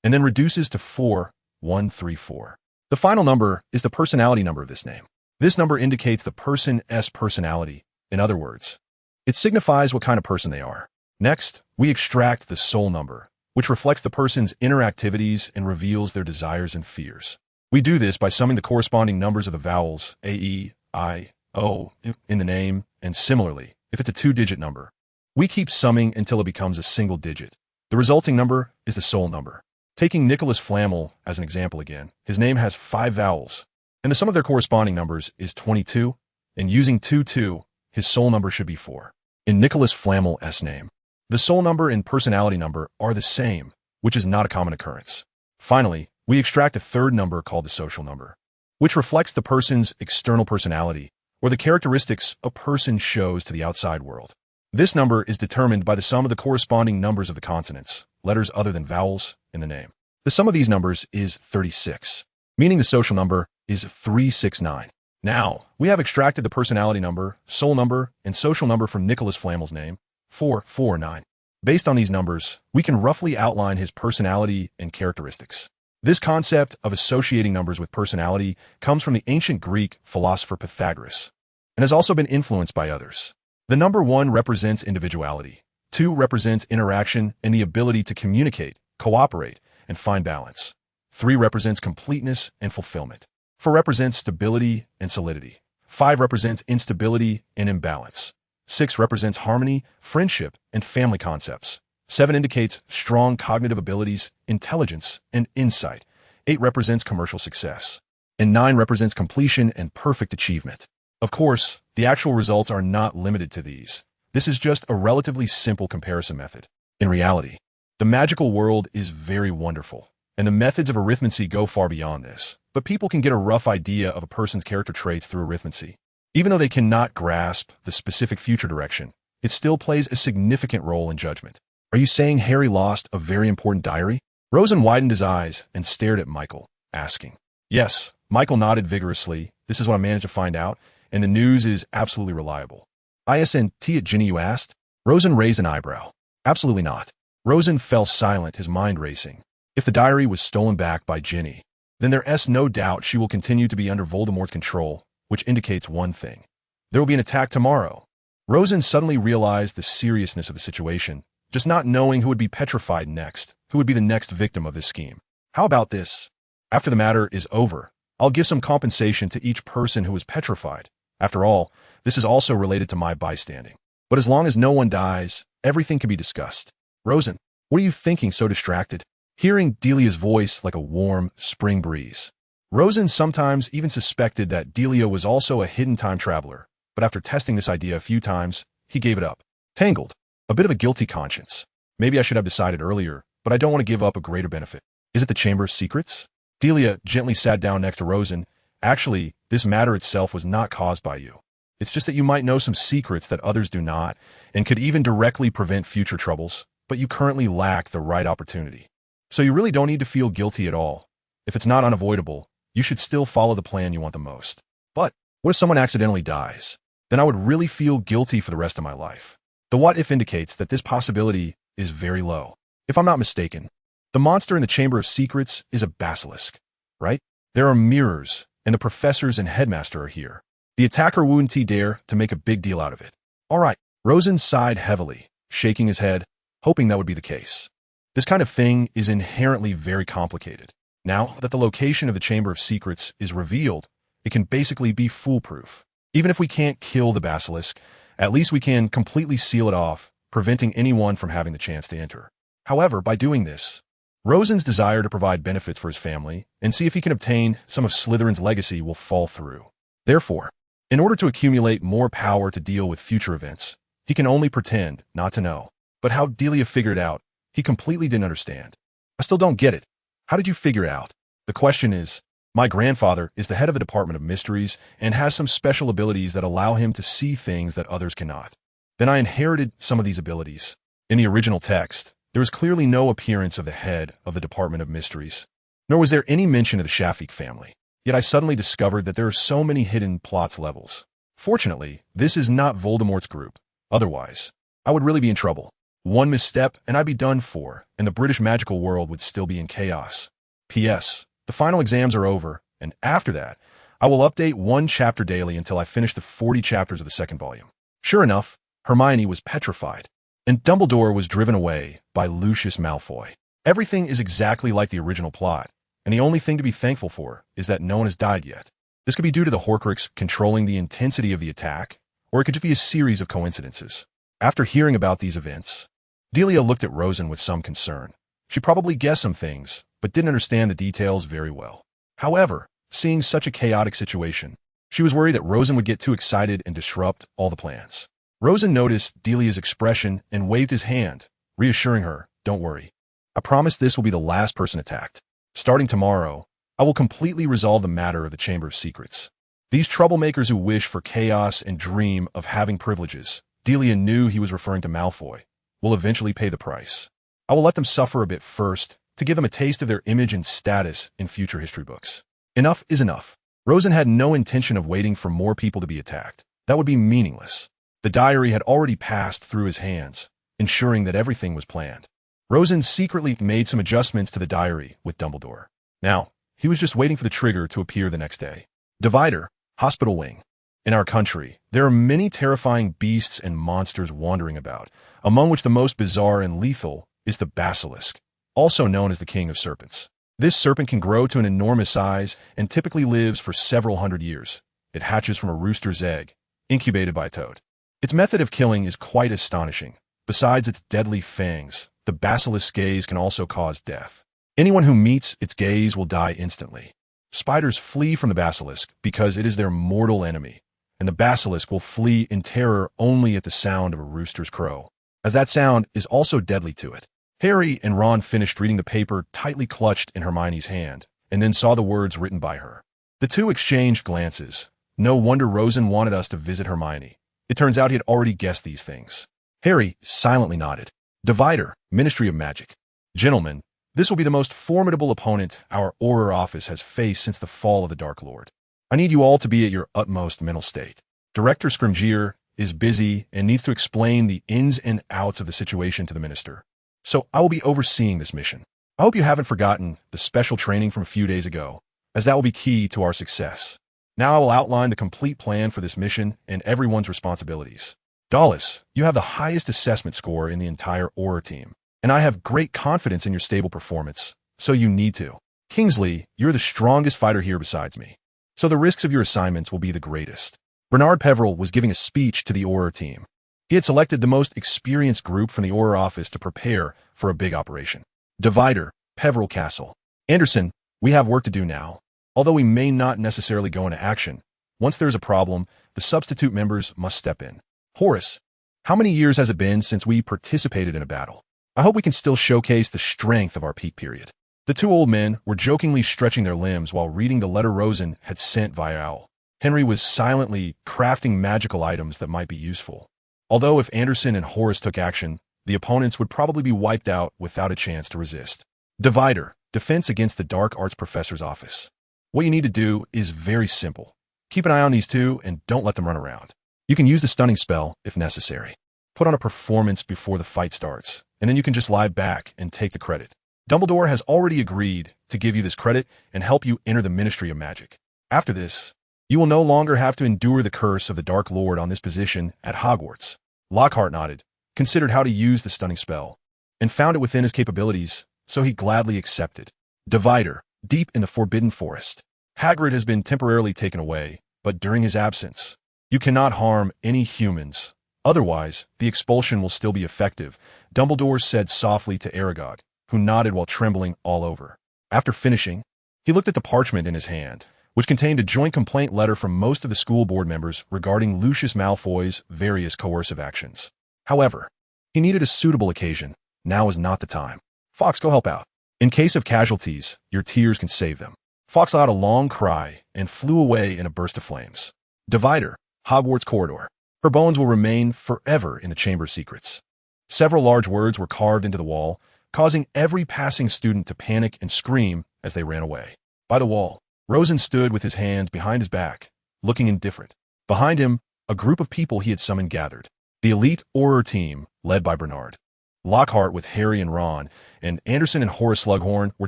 and then reduces to 4, 1, 3, 4. The final number is the personality number of this name. This number indicates the person's personality. In other words, it signifies what kind of person they are. Next, we extract the soul number, which reflects the person's inner activities and reveals their desires and fears. We do this by summing the corresponding numbers of the vowels A, E, I, O in the name, and similarly, if it's a two-digit number, we keep summing until it becomes a single digit. The resulting number is the soul number. Taking Nicholas Flamel as an example again, his name has 5 vowels, and the sum of their corresponding numbers is 22, and using 2, his soul number should be 4. In Nicholas Flamel's name, the soul number and personality number are the same, which is not a common occurrence. Finally, we extract a third number called the social number, which reflects the person's external personality, or the characteristics a person shows to the outside world. This number is determined by the sum of the corresponding numbers of the consonants, letters other than vowels, in the name. The sum of these numbers is 36, meaning the social number is 369. Now, we have extracted the personality number, soul number, and social number from Nicholas Flamel's name, 449. Based on these numbers, we can roughly outline his personality and characteristics. This concept of associating numbers with personality comes from the ancient Greek philosopher Pythagoras, and has also been influenced by others. The number 1 represents individuality, 2 represents interaction and the ability to communicate, cooperate, and find balance. 3 represents completeness and fulfillment. 4 represents stability and solidity. 5 represents instability and imbalance. 6 represents harmony, friendship, and family concepts. 7 indicates strong cognitive abilities, intelligence, and insight. 8 represents commercial success. And 9 represents completion and perfect achievement. Of course, the actual results are not limited to these. This is just a relatively simple comparison method. In reality, the magical world is very wonderful, and the methods of arithmetic go far beyond this. But people can get a rough idea of a person's character traits through arithmetic. Even though they cannot grasp the specific future direction, it still plays a significant role in judgment. Are you saying Harry lost a very important diary? Rosen widened his eyes and stared at Michael, asking. Yes, Michael nodded vigorously. This is what I managed to find out, and the news is absolutely reliable. ISNT at Ginny, you asked? Rosen raised an eyebrow. Absolutely not. Rosen fell silent, his mind racing. If the diary was stolen back by Ginny, then there's no doubt she will continue to be under Voldemort's control, which indicates one thing. There will be an attack tomorrow. Rosen suddenly realized the seriousness of the situation, just not knowing who would be petrified next, who would be the next victim of this scheme. How about this? After the matter is over, I'll give some compensation to each person who was petrified. After all, this is also related to my bystanding. But as long as no one dies, everything can be discussed. Rosen, what are you thinking so distracted? Hearing Delia's voice like a warm spring breeze. Rosen sometimes even suspected that Delia was also a hidden time traveler, but after testing this idea a few times, he gave it up. Tangled. A bit of a guilty conscience. Maybe I should have decided earlier, but I don't want to give up a greater benefit. Is it the Chamber of Secrets? Delia gently sat down next to Rosen. Actually, this matter itself was not caused by you. It's just that you might know some secrets that others do not, and could even directly prevent future troubles, but you currently lack the right opportunity. So you really don't need to feel guilty at all. If it's not unavoidable, you should still follow the plan you want the most. But what if someone accidentally dies? Then I would really feel guilty for the rest of my life. The what if indicates that this possibility is very low. If I'm not mistaken, the monster in the Chamber of Secrets is a basilisk, right? There are mirrors, and the professors and headmaster are here. The attacker wouldn't dare to make a big deal out of it. All right, Rosen sighed heavily, shaking his head, hoping that would be the case. This kind of thing is inherently very complicated. Now that the location of the Chamber of Secrets is revealed, it can basically be foolproof. Even if we can't kill the basilisk, at least we can completely seal it off, preventing anyone from having the chance to enter. However, by doing this, Rosen's desire to provide benefits for his family and see if he can obtain some of Slytherin's legacy will fall through. Therefore, in order to accumulate more power to deal with future events, he can only pretend not to know. But how Delia figured it out, he completely didn't understand. I still don't get it. How did you figure it out? The question is, my grandfather is the head of the Department of Mysteries and has some special abilities that allow him to see things that others cannot. Then I inherited some of these abilities. In the original text, there was clearly no appearance of the head of the Department of Mysteries, nor was there any mention of the Shafiq family. Yet I suddenly discovered that there are so many hidden plots levels. Fortunately, this is not Voldemort's group. Otherwise, I would really be in trouble. One misstep and I'd be done for, and the British magical world would still be in chaos. P.S. The final exams are over, and after that, I will update one chapter daily until I finish the 40 chapters of the second volume. Sure enough, Hermione was petrified, and Dumbledore was driven away by Lucius Malfoy. Everything is exactly like the original plot, and the only thing to be thankful for is that no one has died yet. This could be due to the Horcrux controlling the intensity of the attack, or it could just be a series of coincidences. After hearing about these events, Delia looked at Rosen with some concern. She probably guessed some things, but didn't understand the details very well. However, seeing such a chaotic situation, she was worried that Rosen would get too excited and disrupt all the plans. Rosen noticed Delia's expression and waved his hand, reassuring her, "Don't worry. I promise this will be the last person attacked. Starting tomorrow, I will completely resolve the matter of the Chamber of Secrets. These troublemakers who wish for chaos and dream of having privileges," Delia knew he was referring to Malfoy, "will eventually pay the price. I will let them suffer a bit first, to give them a taste of their image and status in future history books. Enough is enough." Rosen had no intention of waiting for more people to be attacked. That would be meaningless. The diary had already passed through his hands, ensuring that everything was planned. Rosen secretly made some adjustments to the diary with Dumbledore. Now, he was just waiting for the trigger to appear the next day. Divider, Hospital Wing. In our country, there are many terrifying beasts and monsters wandering about, among which the most bizarre and lethal is the basilisk, also known as the King of Serpents. This serpent can grow to an enormous size and typically lives for several hundred years. It hatches from a rooster's egg, incubated by a toad. Its method of killing is quite astonishing. Besides its deadly fangs, the basilisk's gaze can also cause death. Anyone who meets its gaze will die instantly. Spiders flee from the basilisk because it is their mortal enemy, and the basilisk will flee in terror only at the sound of a rooster's crow, as that sound is also deadly to it. Harry and Ron finished reading the paper tightly clutched in Hermione's hand, and then saw the words written by her. The two exchanged glances. No wonder Rosen wanted us to visit Hermione. It turns out he had already guessed these things. Harry silently nodded. Divider, Ministry of Magic. Gentlemen, this will be the most formidable opponent our Auror office has faced since the fall of the Dark Lord. I need you all to be at your utmost mental state. Director Scrimgeour is busy and needs to explain the ins and outs of the situation to the minister. So I will be overseeing this mission. I hope you haven't forgotten the special training from a few days ago, as that will be key to our success. Now I will outline the complete plan for this mission and everyone's responsibilities. Dawes, you have the highest assessment score in the entire Auror team, and I have great confidence in your stable performance, so you need to. Kingsley, you're the strongest fighter here besides me, so the risks of your assignments will be the greatest. Bernard Peveril was giving a speech to the Auror team. He had selected the most experienced group from the Auror office to prepare for a big operation. Divider, Peveril Castle. Anderson, we have work to do now. Although we may not necessarily go into action, once there's a problem, the substitute members must step in. Horace, how many years has it been since we participated in a battle? I hope we can still showcase the strength of our peak period. The two old men were jokingly stretching their limbs while reading the letter Rosen had sent via owl. Henry was silently crafting magical items that might be useful. Although if Anderson and Horace took action, the opponents would probably be wiped out without a chance to resist. Divider, Defense against the Dark Arts Professor's office. What you need to do is very simple. Keep an eye on these two and don't let them run around. You can use the stunning spell if necessary. Put on a performance before the fight starts, and then you can just lie back and take the credit. Dumbledore has already agreed to give you this credit and help you enter the Ministry of Magic. After this, you will no longer have to endure the curse of the Dark Lord on this position at Hogwarts. Lockhart nodded, considered how to use the stunning spell, and found it within his capabilities, so he gladly accepted. Divider, Deep in the Forbidden Forest. Hagrid has been temporarily taken away, but during his absence, you cannot harm any humans. Otherwise, the expulsion will still be effective, Dumbledore said softly to Aragog. who nodded while trembling all over. After finishing, he looked at the parchment in his hand, which contained a joint complaint letter from most of the school board members regarding Lucius Malfoy's various coercive actions. However, he needed a suitable occasion. Now is not the time. Fawkes, go help out. In case of casualties, your tears can save them. Fawkes let out a long cry and flew away in a burst of flames. Divider, Hogwarts corridor. Her bones will remain forever in the Chamber of Secrets. Several large words were carved into the wall, causing every passing student to panic and scream as they ran away. By the wall, Rosen stood with his hands behind his back, looking indifferent. Behind him, a group of people he had summoned gathered. The elite Auror team, led by Bernard. Lockhart with Harry and Ron, and Anderson and Horace Slughorn were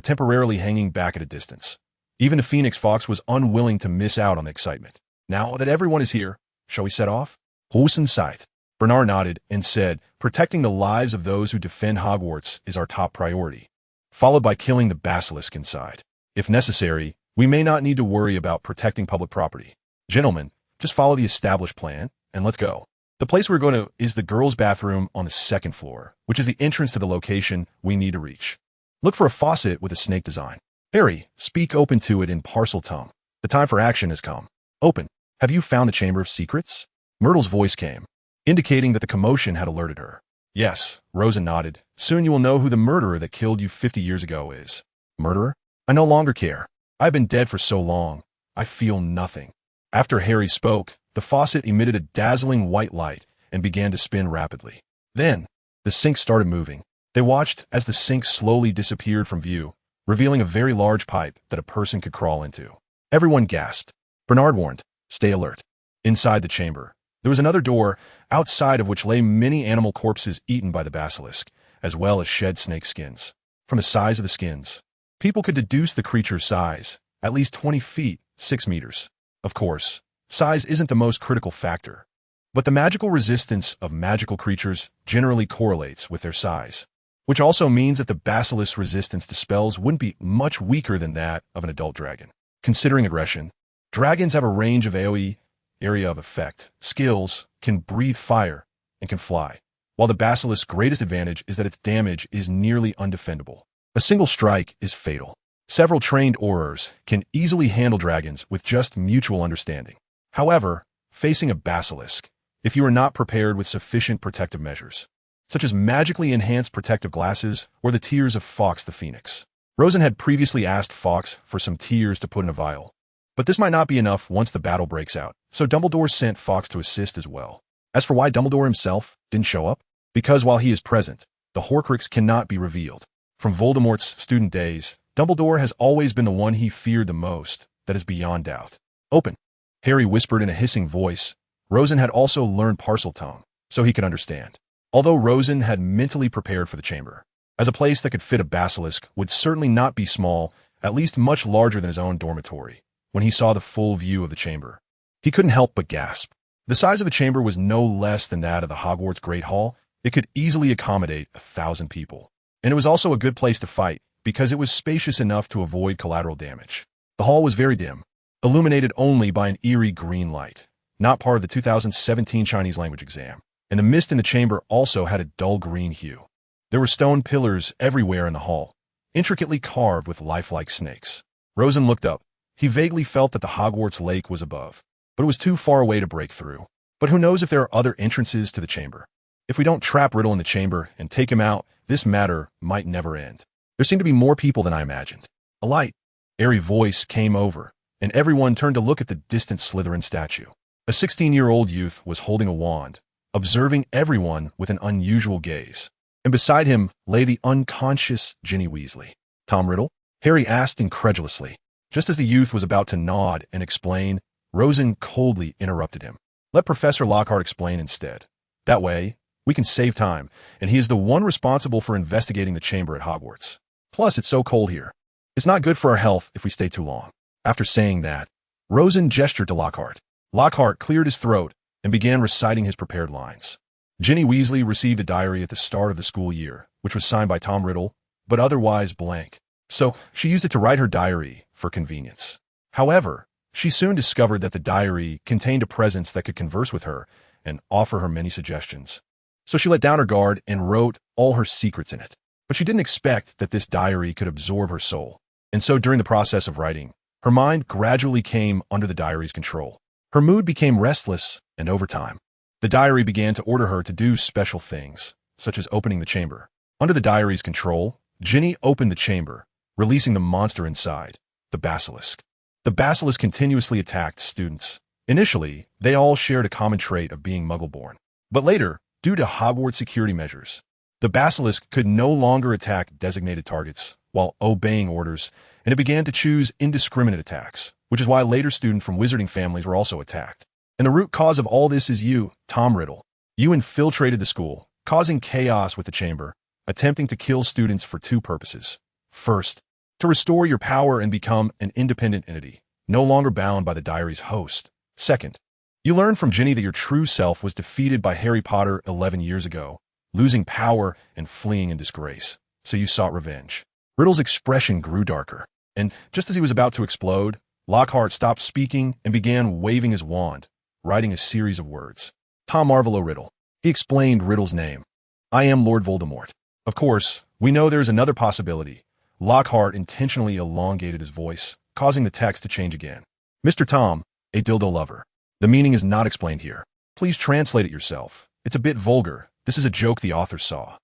temporarily hanging back at a distance. Even the Phoenix Fawkes was unwilling to miss out on the excitement. Now that everyone is here, shall we set off? Who's in sight? Bernard nodded and said, protecting the lives of those who defend Hogwarts is our top priority, followed by killing the basilisk inside. If necessary, we may not need to worry about protecting public property. Gentlemen, just follow the established plan, and let's go. The place we're going to is the girls' bathroom on the second floor, which is the entrance to the location we need to reach. Look for a faucet with a snake design. Harry, speak open to it in Parseltongue. The time for action has come. Open. Have you found the Chamber of Secrets? Myrtle's voice came, indicating that the commotion had alerted her. Yes, Rosen nodded. Soon you will know who the murderer that killed you 50 years ago is. Murderer? I no longer care. I've been dead for so long. I feel nothing. After Harry spoke, the faucet emitted a dazzling white light and began to spin rapidly. Then, the sink started moving. They watched as the sink slowly disappeared from view, revealing a very large pipe that a person could crawl into. Everyone gasped. Bernard warned, stay alert. Inside the chamber, there was another door, outside of which lay many animal corpses eaten by the basilisk, as well as shed snake skins. From the size of the skins, people could deduce the creature's size, at least 20 feet, 6 meters. Of course, size isn't the most critical factor, but the magical resistance of magical creatures generally correlates with their size, which also means that the basilisk's resistance to spells wouldn't be much weaker than that of an adult dragon. Considering aggression, dragons have a range of AoE, area of effect, skills, can breathe fire, and can fly, while the basilisk's greatest advantage is that its damage is nearly undefendable. A single strike is fatal. Several trained Aurors can easily handle dragons with just mutual understanding. However, facing a basilisk, if you are not prepared with sufficient protective measures, such as magically enhanced protective glasses or the tears of Fawkes the Phoenix. Rosen had previously asked Fawkes for some tears to put in a vial, but this might not be enough once the battle breaks out, so Dumbledore sent Fawkes to assist as well. As for why Dumbledore himself didn't show up, because while he is present, the Horcrux cannot be revealed. From Voldemort's student days, Dumbledore has always been the one he feared the most, that is beyond doubt. Open, Harry whispered in a hissing voice. Rosen had also learned Parseltongue, so he could understand. Although Rosen had mentally prepared for the chamber, as a place that could fit a basilisk would certainly not be small, at least much larger than his own dormitory. When he saw the full view of the chamber, he couldn't help but gasp. The size of the chamber was no less than that of the Hogwarts Great Hall. It could easily accommodate 1,000 people. And it was also a good place to fight, because it was spacious enough to avoid collateral damage. The hall was very dim, illuminated only by an eerie green light, not part of the 2017 Chinese language exam, and the mist in the chamber also had a dull green hue. There were stone pillars everywhere in the hall, intricately carved with lifelike snakes. Rosen looked up. He vaguely felt that the Hogwarts lake was above, but it was too far away to break through. But who knows if there are other entrances to the chamber? If we don't trap Riddle in the chamber and take him out, this matter might never end. There seemed to be more people than I imagined. A light, airy voice came over, and everyone turned to look at the distant Slytherin statue. A 16-year-old youth was holding a wand, observing everyone with an unusual gaze. And beside him lay the unconscious Ginny Weasley. Tom Riddle? Harry asked incredulously. Just as the youth was about to nod and explain, Rosen coldly interrupted him. Let Professor Lockhart explain instead. That way, we can save time, and he is the one responsible for investigating the chamber at Hogwarts. Plus, it's so cold here. It's not good for our health if we stay too long. After saying that, Rosen gestured to Lockhart. Lockhart cleared his throat and began reciting his prepared lines. Ginny Weasley received a diary at the start of the school year, which was signed by Tom Riddle, but otherwise blank. So she used it to write her diary for convenience. However, she soon discovered that the diary contained a presence that could converse with her and offer her many suggestions. So she let down her guard and wrote all her secrets in it. But she didn't expect that this diary could absorb her soul. And so during the process of writing, her mind gradually came under the diary's control. Her mood became restless, and over time, the diary began to order her to do special things, such as opening the chamber. Under the diary's control, Ginny opened the chamber, releasing the monster inside, the basilisk. The basilisk continuously attacked students. Initially, they all shared a common trait of being Muggle-born. But later, due to Hogwarts security measures, the basilisk could no longer attack designated targets while obeying orders, and it began to choose indiscriminate attacks, which is why later students from wizarding families were also attacked. And the root cause of all this is you, Tom Riddle. You infiltrated the school, causing chaos with the chamber, attempting to kill students for two purposes. First, to restore your power and become an independent entity, no longer bound by the diary's host. Second, you learned from Ginny that your true self was defeated by Harry Potter 11 years ago, losing power and fleeing in disgrace, so you sought revenge. Riddle's expression grew darker, and just as he was about to explode, Lockhart stopped speaking and began waving his wand, writing a series of words. Tom Marvolo Riddle. He explained Riddle's name. I am Lord Voldemort. Of course, we know there is another possibility. Lockhart intentionally elongated his voice, causing the text to change again. Mr. Tom, a dildo lover. The meaning is not explained here. Please translate it yourself. It's a bit vulgar. This is a joke the author saw.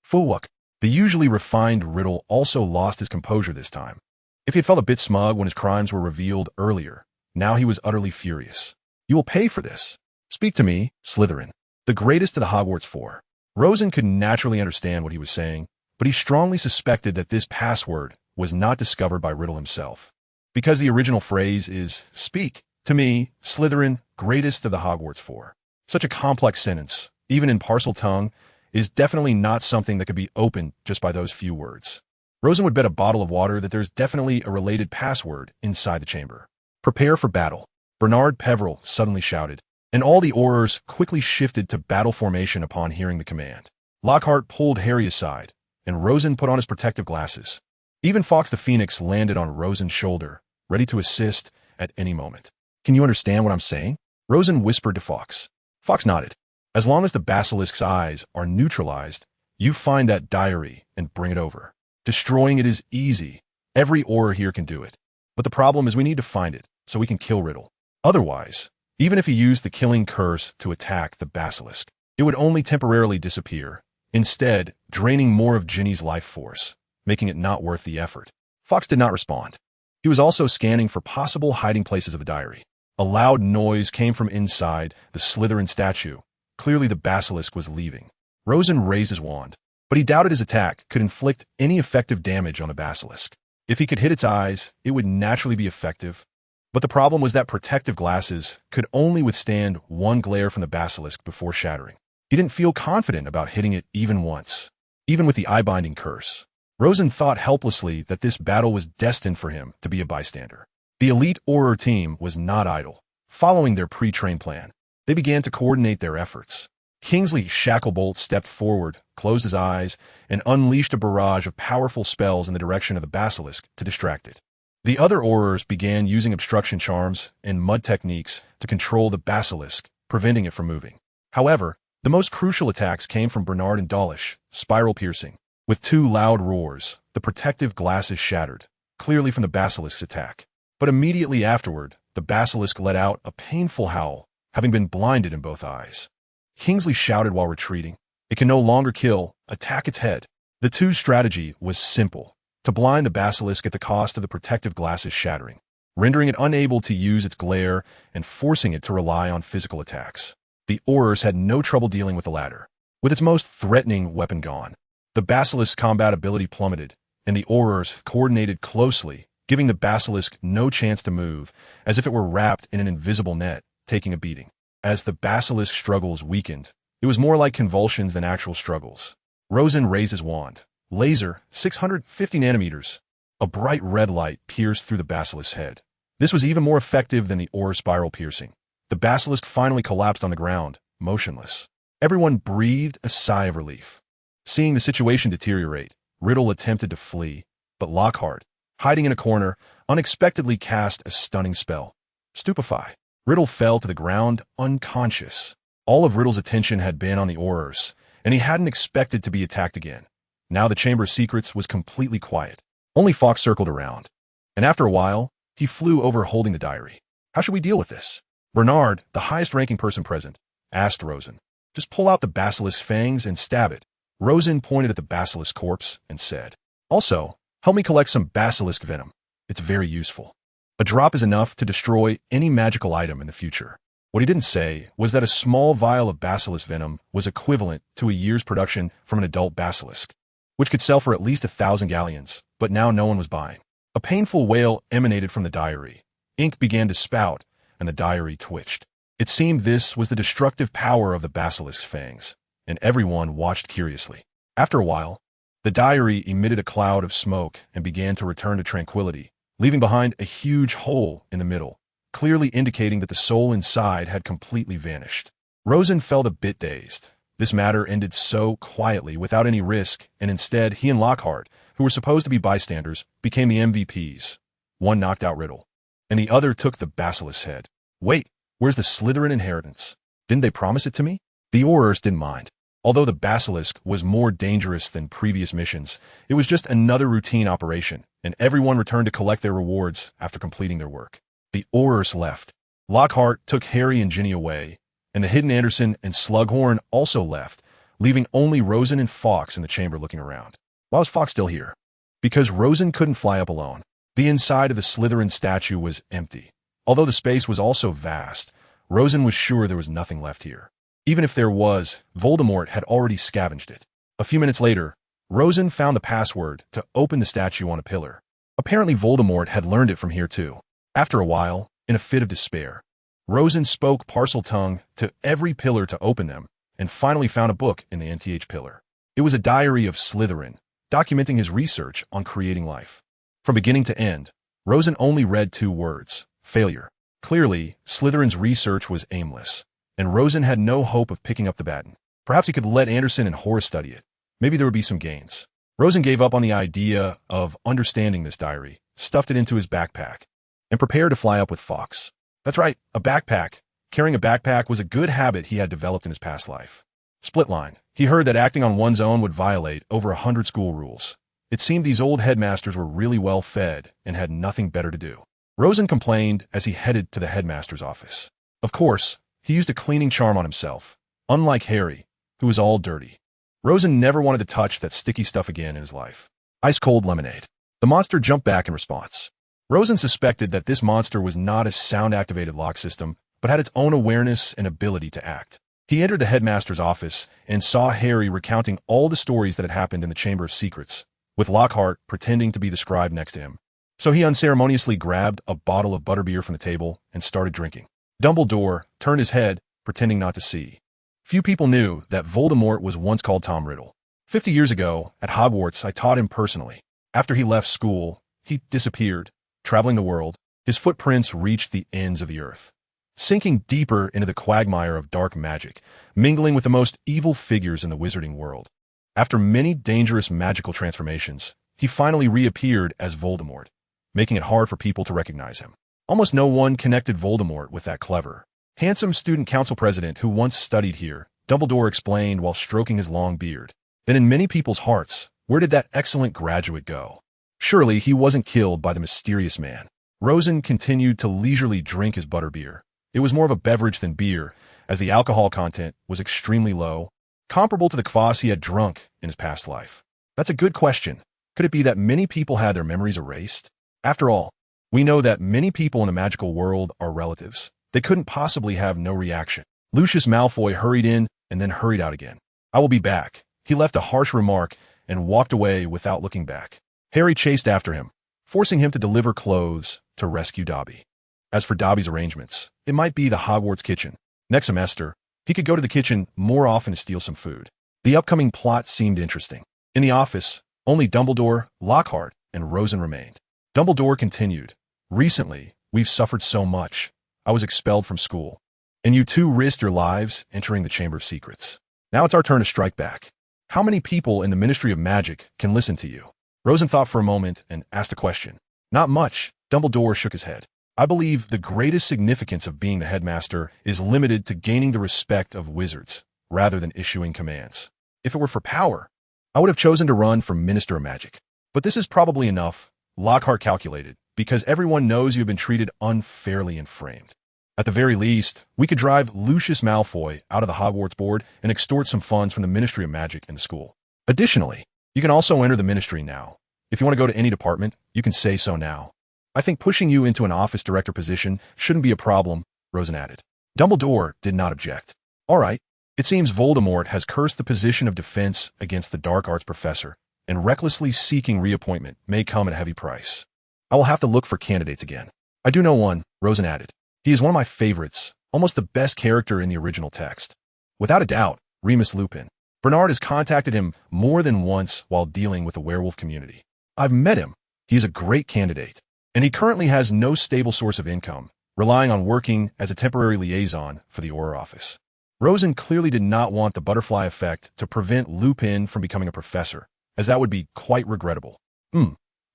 Fulwuk. The usually refined Riddle also lost his composure this time. If he had felt a bit smug when his crimes were revealed earlier, now he was utterly furious. You will pay for this. Speak to me, Slytherin, the greatest of the Hogwarts'for. Rosen could naturally understand what he was saying, but he strongly suspected that this password was not discovered by Riddle himself. Because the original phrase is, speak to me, Slytherin, greatest of the Hogwarts'for. Such a complex sentence, even in parcel tongue, is definitely not something that could be opened just by those few words. Rosen would bet a bottle of water that there's definitely a related password inside the chamber. Prepare for battle, Bernard Peveril suddenly shouted, and all the Aurors quickly shifted to battle formation upon hearing the command. Lockhart pulled Harry aside, and Rosen put on his protective glasses. Even Fawkes the Phoenix landed on Rosen's shoulder, ready to assist at any moment. Can you understand what I'm saying? Rosen whispered to Fawkes. Fawkes nodded. As long as the basilisk's eyes are neutralized, you find that diary and bring it over. Destroying it is easy. Every Auror here can do it. But the problem is we need to find it, so we can kill Riddle. Otherwise, even if he used the killing curse to attack the basilisk, it would only temporarily disappear, instead draining more of Ginny's life force, making it not worth the effort. Fawkes did not respond. He was also scanning for possible hiding places of the diary. A loud noise came from inside the Slytherin statue. Clearly the basilisk was leaving. Rosen raised his wand, but he doubted his attack could inflict any effective damage on the basilisk. If he could hit its eyes, it would naturally be effective. But the problem was that protective glasses could only withstand one glare from the basilisk before shattering. He didn't feel confident about hitting it even once, even with the eye-binding curse. Rosen thought helplessly that this battle was destined for him to be a bystander. The elite Auror team was not idle. Following their pre-trained plan, they began to coordinate their efforts. Kingsley Shacklebolt stepped forward, closed his eyes, and unleashed a barrage of powerful spells in the direction of the basilisk to distract it. The other Aurors began using obstruction charms and mud techniques to control the basilisk, preventing it from moving. However, the most crucial attacks came from Bernard and Dawlish, spiral piercing. With two loud roars, the protective glasses shattered, clearly from the basilisk's attack. But immediately afterward, the basilisk let out a painful howl, having been blinded in both eyes. Kingsley shouted while retreating. It can no longer kill, attack its head. The two strategy was simple, to blind the basilisk at the cost of the protective glasses shattering, rendering it unable to use its glare and forcing it to rely on physical attacks. The Aurors had no trouble dealing with the latter. With its most threatening weapon gone, the basilisk's combat ability plummeted, and the Aurors coordinated closely, giving the basilisk no chance to move, as if it were wrapped in an invisible net, taking a beating. As the basilisk struggles weakened, it was more like convulsions than actual struggles. Rosen raised his wand. Laser, 650 nanometers. A bright red light pierced through the basilisk's head. This was even more effective than the Auror spiral piercing. The basilisk finally collapsed on the ground, motionless. Everyone breathed a sigh of relief. Seeing the situation deteriorate, Riddle attempted to flee, but Lockhart, hiding in a corner, unexpectedly cast a stunning spell. Stupefy. Riddle fell to the ground, unconscious. All of Riddle's attention had been on the Aurors, and he hadn't expected to be attacked again. Now the Chamber of Secrets was completely quiet. Only Fawkes circled around. And after a while, he flew over holding the diary. How should we deal with this? Bernard, the highest-ranking person present, asked Rosen. Just pull out the basilisk's fangs and stab it. Rosen pointed at the basilisk corpse and said, also, help me collect some basilisk venom. It's very useful. A drop is enough to destroy any magical item in the future. What he didn't say was that a small vial of basilisk venom was equivalent to a year's production from an adult basilisk, which could sell for at least 1,000 galleons, but now no one was buying. A painful wail emanated from the diary. Ink began to spout, and the diary twitched. It seemed this was the destructive power of the basilisk's fangs, and everyone watched curiously. After a while, the diary emitted a cloud of smoke and began to return to tranquility, leaving behind a huge hole in the middle, clearly indicating that the soul inside had completely vanished. Rosen felt a bit dazed. This matter ended so quietly, without any risk, and instead he and Lockhart, who were supposed to be bystanders, became the MVPs. One knocked out Riddle, and the other took the basilisk's head. Wait, where's the Slytherin inheritance? Didn't they promise it to me? The Aurors didn't mind. Although the basilisk was more dangerous than previous missions, it was just another routine operation, and everyone returned to collect their rewards after completing their work. The Aurors left. Lockhart took Harry and Ginny away, and the hidden Anderson and Slughorn also left, leaving only Rosen and Fawkes in the chamber looking around. Why was Fawkes still here? Because Rosen couldn't fly up alone. The inside of the Slytherin statue was empty. Although the space was also vast, Rosen was sure there was nothing left here. Even if there was, Voldemort had already scavenged it. A few minutes later, Rosen found the password to open the statue on a pillar. Apparently Voldemort had learned it from here too. After a while, in a fit of despair, Rosen spoke Parseltongue to every pillar to open them, and finally found a book in the NTH pillar. It was a diary of Slytherin, documenting his research on creating life. From beginning to end, Rosen only read 2 words: failure. Clearly, Slytherin's research was aimless, and Rosen had no hope of picking up the baton. Perhaps he could let Anderson and Horace study it. Maybe there would be some gains. Rosen gave up on the idea of understanding this diary, stuffed it into his backpack, and prepared to fly up with Fawkes. That's right, a backpack. Carrying a backpack was a good habit he had developed in his past life. Split line. He heard that acting on one's own would violate over 100 school rules. It seemed these old headmasters were really well fed and had nothing better to do. Rosen complained as he headed to the headmaster's office. Of course, he used a cleaning charm on himself, unlike Harry, who was all dirty. Rosen never wanted to touch that sticky stuff again in his life. Ice-cold lemonade. The monster jumped back in response. Rosen suspected that this monster was not a sound-activated lock system, but had its own awareness and ability to act. He entered the headmaster's office and saw Harry recounting all the stories that had happened in the Chamber of Secrets, with Lockhart pretending to be the scribe next to him. So he unceremoniously grabbed a bottle of butterbeer from the table and started drinking. Dumbledore turned his head, pretending not to see. Few people knew that Voldemort was once called Tom Riddle. 50 years ago, at Hogwarts, I taught him personally. After he left school, he disappeared, traveling the world. His footprints reached the ends of the earth, sinking deeper into the quagmire of dark magic, mingling with the most evil figures in the wizarding world. After many dangerous magical transformations, he finally reappeared as Voldemort, making it hard for people to recognize him. Almost no one connected Voldemort with that clever, handsome student council president who once studied here, Dumbledore explained while stroking his long beard. Then in many people's hearts, where did that excellent graduate go? Surely he wasn't killed by the mysterious man. Rosen continued to leisurely drink his butterbeer. It was more of a beverage than beer, as the alcohol content was extremely low, comparable to the kvass he had drunk in his past life. That's a good question. Could it be that many people had their memories erased? After all, we know that many people in the magical world are relatives. They couldn't possibly have no reaction. Lucius Malfoy hurried in and then hurried out again. I will be back. He left a harsh remark and walked away without looking back. Harry chased after him, forcing him to deliver clothes to rescue Dobby. As for Dobby's arrangements, it might be the Hogwarts kitchen. Next semester, he could go to the kitchen more often to steal some food. The upcoming plot seemed interesting. In the office, only Dumbledore, Lockhart, and Rosen remained. Dumbledore continued. Recently, we've suffered so much. I was expelled from school, and you two risked your lives entering the Chamber of Secrets. Now it's our turn to strike back. How many people in the Ministry of Magic can listen to you? Rosen thought for a moment and asked a question. Not much. Dumbledore shook his head. I believe the greatest significance of being the headmaster is limited to gaining the respect of wizards, rather than issuing commands. If it were for power, I would have chosen to run for Minister of Magic. But this is probably enough, Lockhart calculated, because everyone knows you have been treated unfairly and framed. At the very least, we could drive Lucius Malfoy out of the Hogwarts board and extort some funds from the Ministry of Magic in the school. Additionally, you can also enter the ministry now. If you want to go to any department, you can say so now. I think pushing you into an office director position shouldn't be a problem, Rosen added. Dumbledore did not object. All right, it seems Voldemort has cursed the position of defense against the dark arts professor, and recklessly seeking reappointment may come at a heavy price. I will have to look for candidates again. I do know one, Rosen added. He is one of my favorites, almost the best character in the original text. Without a doubt, Remus Lupin. Bernard has contacted him more than once while dealing with the werewolf community. I've met him. He is a great candidate. And he currently has no stable source of income, relying on working as a temporary liaison for the Auror office. Rosen clearly did not want the butterfly effect to prevent Lupin from becoming a professor, as that would be quite regrettable.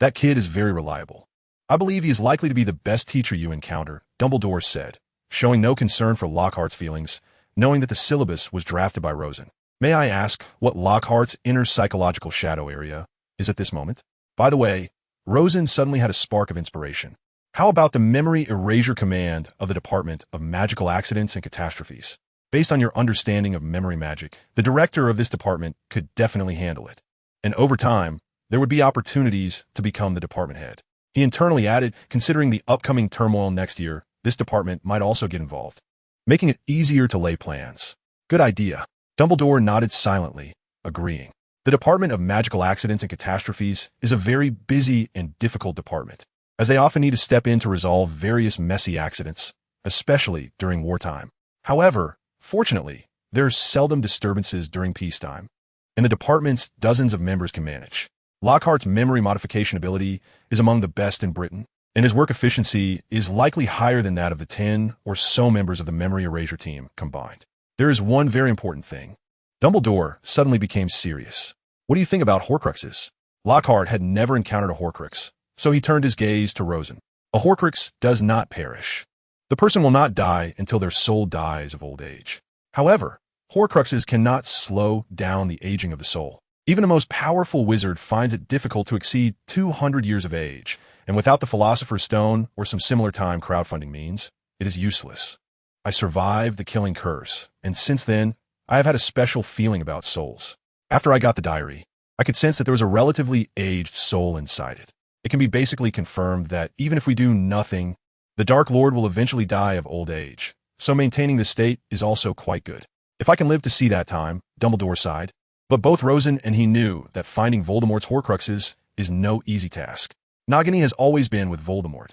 That kid is very reliable. I believe he is likely to be the best teacher you encounter, Dumbledore said, showing no concern for Lockhart's feelings, knowing that the syllabus was drafted by Rosen. May I ask what Lockhart's inner psychological shadow area is at this moment? By the way, Rosen suddenly had a spark of inspiration. How about the memory erasure command of the Department of Magical Accidents and Catastrophes? Based on your understanding of memory magic, the director of this department could definitely handle it. And over time, there would be opportunities to become the department head. He internally added, considering the upcoming turmoil next year, this department might also get involved, making it easier to lay plans. Good idea. Dumbledore nodded silently, agreeing. The Department of Magical Accidents and Catastrophes is a very busy and difficult department, as they often need to step in to resolve various messy accidents, especially during wartime. However, fortunately, there are seldom disturbances during peacetime, and the department's dozens of members can manage. Lockhart's memory modification ability is among the best in Britain, and his work efficiency is likely higher than that of the 10 or so members of the memory erasure team combined. There is one very important thing. Dumbledore suddenly became serious. What do you think about Horcruxes? Lockhart had never encountered a Horcrux, so he turned his gaze to Rosen. A Horcrux does not perish. The person will not die until their soul dies of old age. However, Horcruxes cannot slow down the aging of the soul. Even the most powerful wizard finds it difficult to exceed 200 years of age, and without the Philosopher's Stone or some similar time crowdfunding means, it is useless. I survived the killing curse, and since then, I have had a special feeling about souls. After I got the diary, I could sense that there was a relatively aged soul inside it. It can be basically confirmed that even if we do nothing, the Dark Lord will eventually die of old age, so maintaining this state is also quite good. If I can live to see that time, Dumbledore sighed. But both Rosen and he knew that finding Voldemort's Horcruxes is no easy task. Nagini has always been with Voldemort,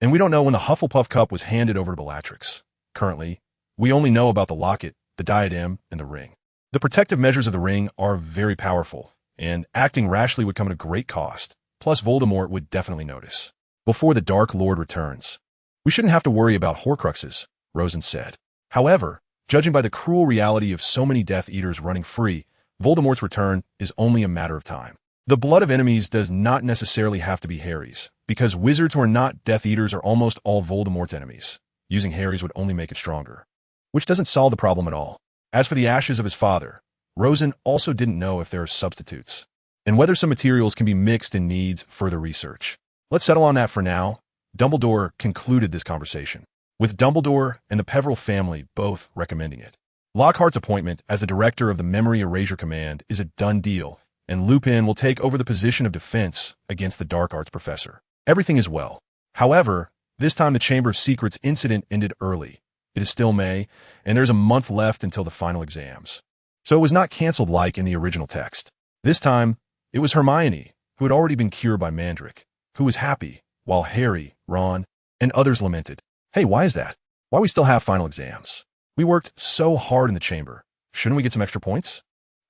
and we don't know when the Hufflepuff Cup was handed over to Bellatrix. Currently, we only know about the locket, the diadem, and the ring. The protective measures of the ring are very powerful, and acting rashly would come at a great cost, plus Voldemort would definitely notice. Before the Dark Lord returns, we shouldn't have to worry about Horcruxes, Rosen said. However, judging by the cruel reality of so many Death Eaters running free, Voldemort's return is only a matter of time. The blood of enemies does not necessarily have to be Harry's, because wizards who are not Death Eaters are almost all Voldemort's enemies. Using Harry's would only make it stronger, which doesn't solve the problem at all. As for the ashes of his father, Rosen also didn't know if there are substitutes, and whether some materials can be mixed and needs further research. Let's settle on that for now. Dumbledore concluded this conversation, with Dumbledore and the Peverell family both recommending it. Lockhart's appointment as the director of the Memory Erasure Command is a done deal, and Lupin will take over the position of defense against the Dark Arts professor. Everything is well. However, this time the Chamber of Secrets incident ended early. It is still May, and there's a month left until the final exams. So it was not canceled like in the original text. This time, it was Hermione, who had already been cured by Mandrake, who was happy, while Harry, Ron, and others lamented. Hey, why is that? Why we still have final exams? We worked so hard in the chamber. Shouldn't we get some extra points?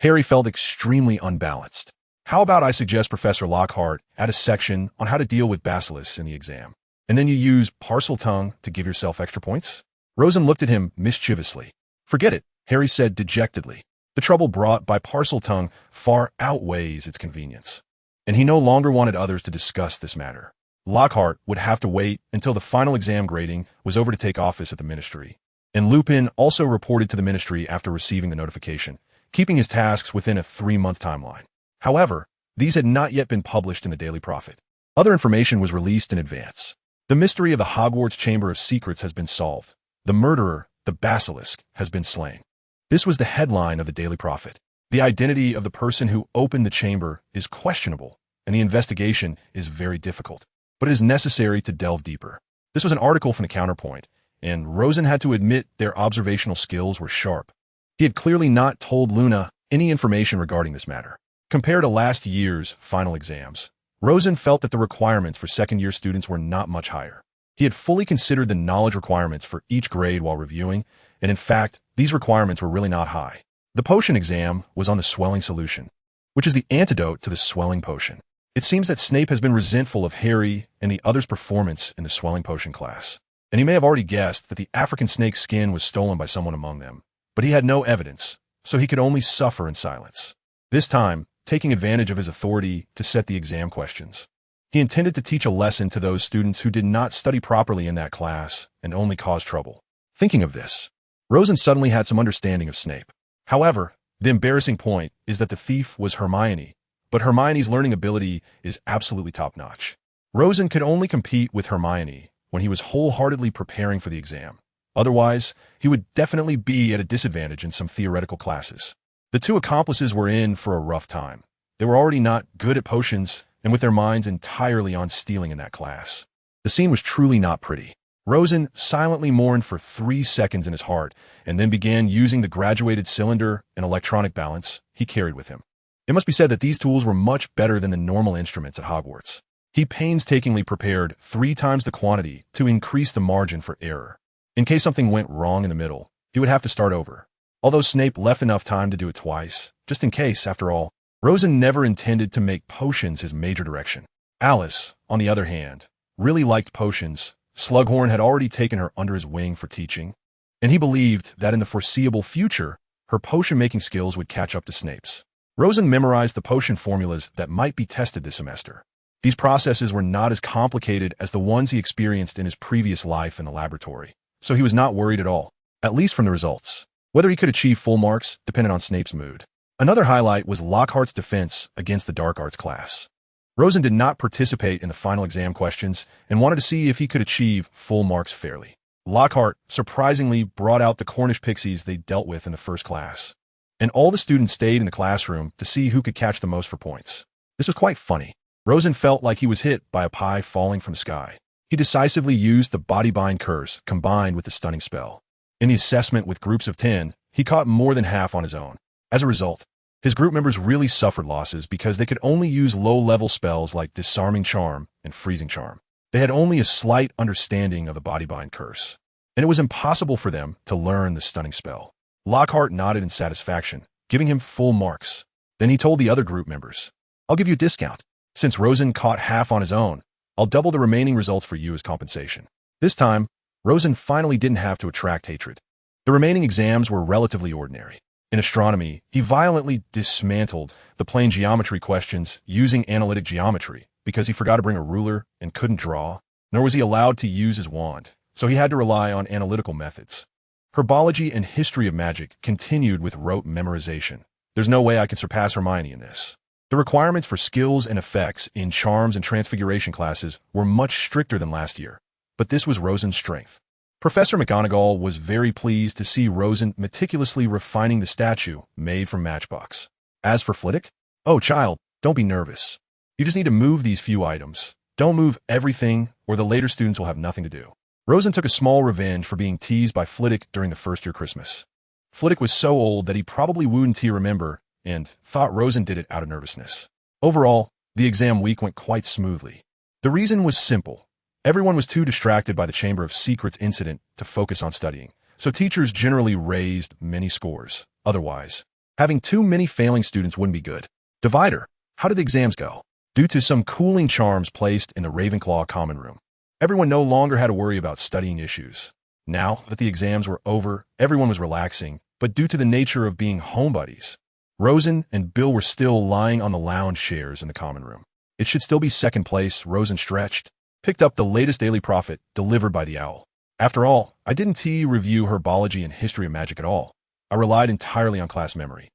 Harry felt extremely unbalanced. How about I suggest Professor Lockhart add a section on how to deal with basilisks in the exam, and then you use Parseltongue to give yourself extra points? Rosen looked at him mischievously. Forget it, Harry said dejectedly. The trouble brought by Parseltongue far outweighs its convenience, and he no longer wanted others to discuss this matter. Lockhart would have to wait until the final exam grading was over to take office at the Ministry, and Lupin also reported to the Ministry after receiving the notification, keeping his tasks within a 3-month timeline. However, these had not yet been published in the Daily Prophet. Other information was released in advance. The mystery of the Hogwarts Chamber of Secrets has been solved. The murderer, the basilisk, has been slain. This was the headline of the Daily Prophet. The identity of the person who opened the chamber is questionable, and the investigation is very difficult. But it is necessary to delve deeper. This was an article from the Counterpoint, and Rosen had to admit their observational skills were sharp. He had clearly not told Luna any information regarding this matter. Compared to last year's final exams, Rosen felt that the requirements for second-year students were not much higher. He had fully considered the knowledge requirements for each grade while reviewing, and in fact, these requirements were really not high. The potion exam was on the swelling solution, which is the antidote to the swelling potion. It seems that Snape has been resentful of Harry and the others' performance in the swelling potion class, and he may have already guessed that the African snake's skin was stolen by someone among them, but he had no evidence, so he could only suffer in silence. This time, taking advantage of his authority to set the exam questions. He intended to teach a lesson to those students who did not study properly in that class and only cause trouble. Thinking of this, Rosen suddenly had some understanding of Snape. However, the embarrassing point is that the thief was Hermione, but Hermione's learning ability is absolutely top-notch. Rosen could only compete with Hermione when he was wholeheartedly preparing for the exam. Otherwise, he would definitely be at a disadvantage in some theoretical classes. The two accomplices were in for a rough time. They were already not good at potions and with their minds entirely on stealing in that class. The scene was truly not pretty. Rosen silently mourned for 3 seconds in his heart and then began using the graduated cylinder and electronic balance he carried with him. It must be said that these tools were much better than the normal instruments at Hogwarts. He painstakingly prepared 3 times the quantity to increase the margin for error. In case something went wrong in the middle, he would have to start over. Although Snape left enough time to do it twice, just in case, after all, Rosen never intended to make potions his major direction. Alice, on the other hand, really liked potions. Slughorn had already taken her under his wing for teaching, and he believed that in the foreseeable future, her potion-making skills would catch up to Snape's. Rosen memorized the potion formulas that might be tested this semester. These processes were not as complicated as the ones he experienced in his previous life in the laboratory, so he was not worried at all, at least from the results. Whether he could achieve full marks depended on Snape's mood. Another highlight was Lockhart's defense against the dark arts class. Rosen did not participate in the final exam questions and wanted to see if he could achieve full marks fairly. Lockhart surprisingly brought out the Cornish pixies they dealt with in the first class, and all the students stayed in the classroom to see who could catch the most for points. This was quite funny. Rosen felt like he was hit by a pie falling from the sky. He decisively used the body-bind curse combined with the stunning spell. In the assessment with groups of 10, he caught more than half on his own. As a result, his group members really suffered losses because they could only use low-level spells like Disarming Charm and Freezing Charm. They had only a slight understanding of the body-bind curse, and it was impossible for them to learn the stunning spell. Lockhart nodded in satisfaction, giving him full marks. Then he told the other group members, "I'll give you a discount. Since Rosen caught half on his own, I'll double the remaining results for you as compensation." This time, Rosen finally didn't have to attract hatred. The remaining exams were relatively ordinary. In astronomy, he violently dismantled the plane geometry questions using analytic geometry because he forgot to bring a ruler and couldn't draw, nor was he allowed to use his wand, so he had to rely on analytical methods. Herbology and history of magic continued with rote memorization. There's no way I can surpass Hermione in this. The requirements for skills and effects in charms and transfiguration classes were much stricter than last year, but this was Rosen's strength. Professor McGonagall was very pleased to see Rosen meticulously refining the statue made from Matchbox. As for Flitwick, "Oh, child, don't be nervous. You just need to move these few items. Don't move everything, or the later students will have nothing to do." Rosen took a small revenge for being teased by Flitwick during the first-year Christmas. Flitwick was so old that he probably wouldn't remember and thought Rosen did it out of nervousness. Overall, the exam week went quite smoothly. The reason was simple. Everyone was too distracted by the Chamber of Secrets incident to focus on studying, so teachers generally raised many scores. Otherwise, having too many failing students wouldn't be good. Divider, how did the exams go? Due to some cooling charms placed in the Ravenclaw common room, everyone no longer had to worry about studying issues. Now that the exams were over, everyone was relaxing, but due to the nature of being homebuddies, Rosen and Bill were still lying on the lounge chairs in the common room. It should still be second place, Rosen stretched, picked up the latest Daily Prophet delivered by the Owl. After all, I didn't review herbology and history of magic at all. I relied entirely on class memory.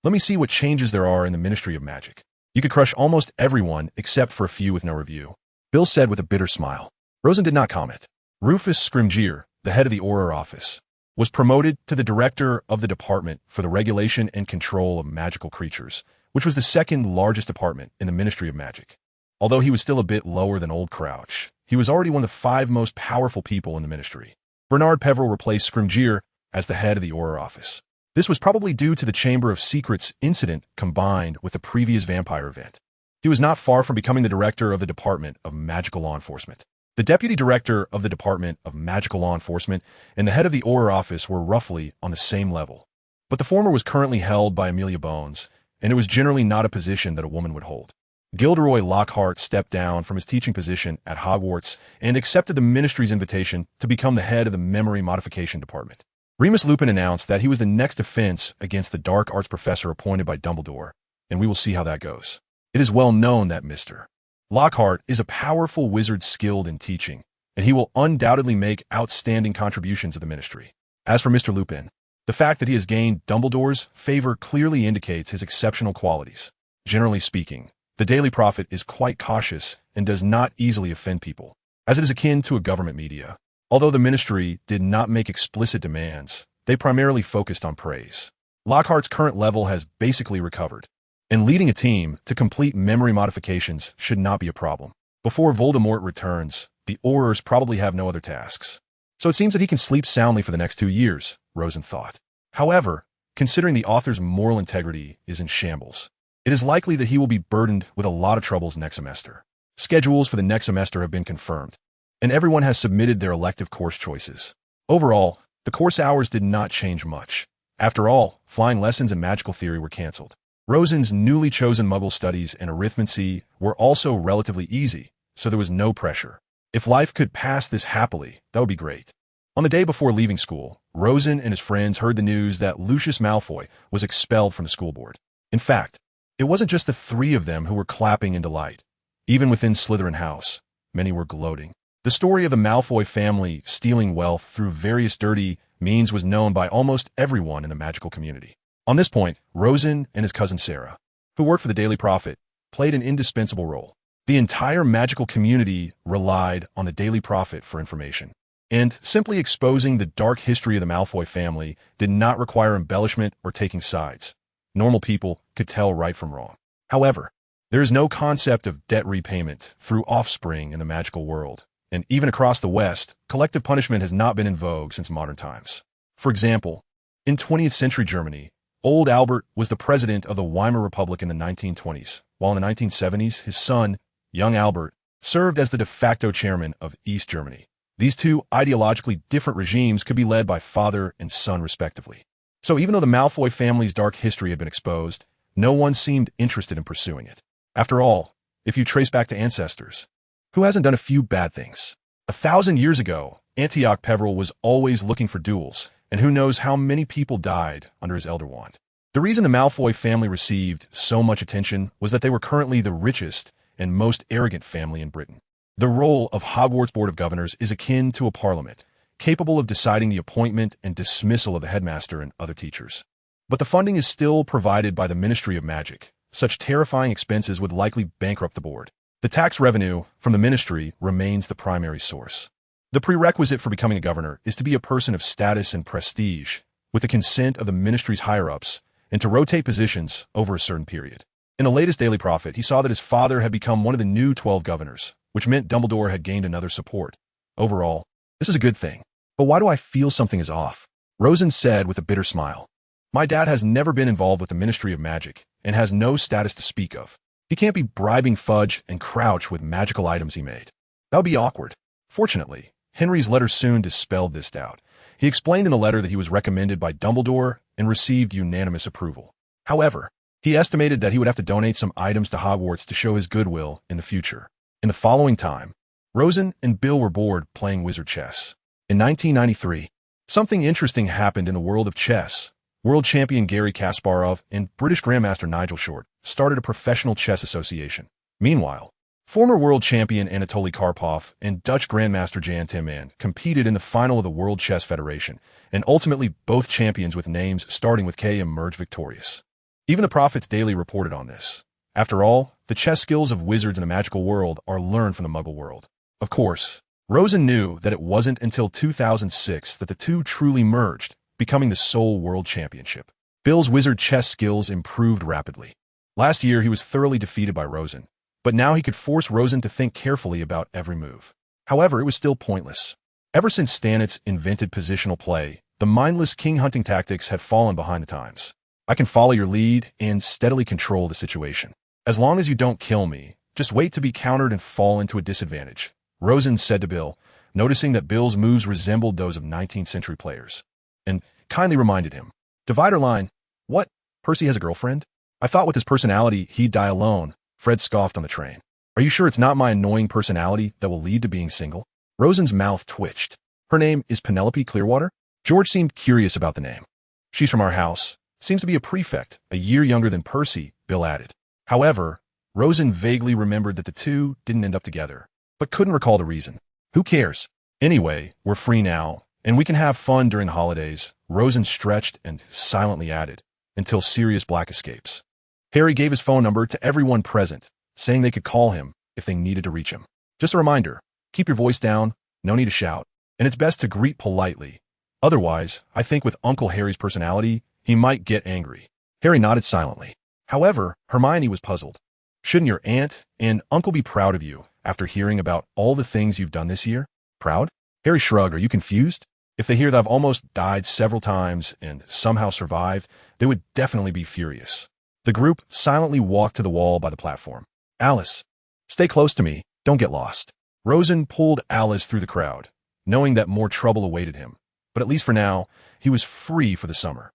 Let me see what changes there are in the Ministry of Magic. You could crush almost everyone except for a few with no review, Bill said with a bitter smile. Rosen did not comment. Rufus Scrimgeour, the head of the Auror office, was promoted to the director of the Department for the Regulation and Control of Magical Creatures, which was the second largest department in the Ministry of Magic. Although he was still a bit lower than Old Crouch, he was already one of the 5 most powerful people in the ministry. Bernard Peveril replaced Scrimgeour as the head of the Auror office. This was probably due to the Chamber of Secrets incident combined with the previous vampire event. He was not far from becoming the director of the Department of Magical Law Enforcement. The deputy director of the Department of Magical Law Enforcement and the head of the Auror office were roughly on the same level. But the former was currently held by Amelia Bones, and it was generally not a position that a woman would hold. Gilderoy Lockhart stepped down from his teaching position at Hogwarts and accepted the ministry's invitation to become the head of the Memory Modification Department. Remus Lupin announced that he was the next offense against the dark arts professor appointed by Dumbledore, and we will see how that goes. It is well known that Mr. Lockhart is a powerful wizard skilled in teaching, and he will undoubtedly make outstanding contributions to the ministry. As for Mr. Lupin, the fact that he has gained Dumbledore's favor clearly indicates his exceptional qualities. Generally speaking, the Daily Prophet is quite cautious and does not easily offend people, as it is akin to a government media. Although the ministry did not make explicit demands, they primarily focused on praise. Lockhart's current level has basically recovered, and leading a team to complete memory modifications should not be a problem. Before Voldemort returns, the Aurors probably have no other tasks. So it seems that he can sleep soundly for the next 2 years, Rosen thought. However, considering the author's moral integrity is in shambles, it is likely that he will be burdened with a lot of troubles next semester. Schedules for the next semester have been confirmed, and everyone has submitted their elective course choices. Overall, the course hours did not change much. After all, flying lessons and magical theory were canceled. Rosen's newly chosen Muggle studies and arithmancy were also relatively easy, so there was no pressure. If life could pass this happily, that would be great. On the day before leaving school, Rosen and his friends heard the news that Lucius Malfoy was expelled from the school board. In fact, it wasn't just the 3 of them who were clapping in delight. Even within Slytherin House, many were gloating. The story of the Malfoy family stealing wealth through various dirty means was known by almost everyone in the magical community. On this point, Rosen and his cousin Sarah, who worked for the Daily Prophet, played an indispensable role. The entire magical community relied on the Daily Prophet for information, and simply exposing the dark history of the Malfoy family did not require embellishment or taking sides. Normal people could tell right from wrong. However, there is no concept of debt repayment through offspring in the magical world, and even across the West, collective punishment has not been in vogue since modern times. For example, in 20th century Germany, Old Albert was the president of the Weimar Republic in the 1920s, while in the 1970s, his son, young Albert, served as the de facto chairman of East Germany. These 2 ideologically different regimes could be led by father and son respectively. So even though the Malfoy family's dark history had been exposed, no one seemed interested in pursuing it. After all, if you trace back to ancestors, who hasn't done a few bad things? 1,000 years ago, Antioch Peveril was always looking for duels, and who knows how many people died under his elder wand. The reason the Malfoy family received so much attention was that they were currently the richest and most arrogant family in Britain. The role of Hogwarts Board of Governors is akin to a parliament, capable of deciding the appointment and dismissal of the headmaster and other teachers. But the funding is still provided by the Ministry of Magic. Such terrifying expenses would likely bankrupt the board. The tax revenue from the ministry remains the primary source. The prerequisite for becoming a governor is to be a person of status and prestige, with the consent of the ministry's higher-ups, and to rotate positions over a certain period. In the latest Daily Prophet, he saw that his father had become one of the new 12 governors, which meant Dumbledore had gained another support. Overall, this is a good thing. But why do I feel something is off? Rosen said with a bitter smile. My dad has never been involved with the Ministry of Magic, and has no status to speak of. He can't be bribing Fudge and Crouch with magical items he made. That would be awkward. Fortunately, Henry's letter soon dispelled this doubt. He explained in the letter that he was recommended by Dumbledore and received unanimous approval. However, he estimated that he would have to donate some items to Hogwarts to show his goodwill in the future. In the following time, Rosen and Bill were bored playing wizard chess. In 1993, something interesting happened in the world of chess. World champion Garry Kasparov and British Grandmaster Nigel Short started a professional chess association. Meanwhile, former world champion Anatoly Karpov and Dutch Grandmaster Jan Timman competed in the final of the World Chess Federation, and ultimately both champions with names starting with K emerged victorious. Even the prophets daily reported on this. After all, the chess skills of wizards in the magical world are learned from the Muggle world. Of course, Rosen knew that it wasn't until 2006 that the two truly merged, becoming the sole world championship. Bill's wizard chess skills improved rapidly. Last year, he was thoroughly defeated by Rosen, but now he could force Rosen to think carefully about every move. However, it was still pointless. Ever since Stanitz invented positional play, the mindless king-hunting tactics had fallen behind the times. I can follow your lead and steadily control the situation. As long as you don't kill me, just wait to be countered and fall into a disadvantage, Rosen said to Bill, noticing that Bill's moves resembled those of 19th century players, and kindly reminded him, "Divider line, what? Percy has a girlfriend? I thought with his personality he'd die alone," Fred scoffed on the train. "Are you sure it's not my annoying personality that will lead to being single?" Rosen's mouth twitched. "Her name is Penelope Clearwater?" George seemed curious about the name. "She's from our house. Seems to be a prefect, a year younger than Percy," Bill added. However, Rosen vaguely remembered that the two didn't end up together, but couldn't recall the reason. "Who cares? Anyway, we're free now, and we can have fun during the holidays," Rosen stretched and silently added, "until Sirius Black escapes." Harry gave his phone number to everyone present, saying they could call him if they needed to reach him. "Just a reminder, keep your voice down, no need to shout, and it's best to greet politely. Otherwise, I think with Uncle Harry's personality, he might get angry." Harry nodded silently. However, Hermione was puzzled. "Shouldn't your aunt and uncle be proud of you after hearing about all the things you've done this year?" "Proud?" Harry shrugged. "Are you confused? If they hear that I've almost died several times and somehow survived, they would definitely be furious." The group silently walked to the wall by the platform. "Alice, stay close to me. Don't get lost." Rosen pulled Alice through the crowd, knowing that more trouble awaited him. But at least for now, he was free for the summer.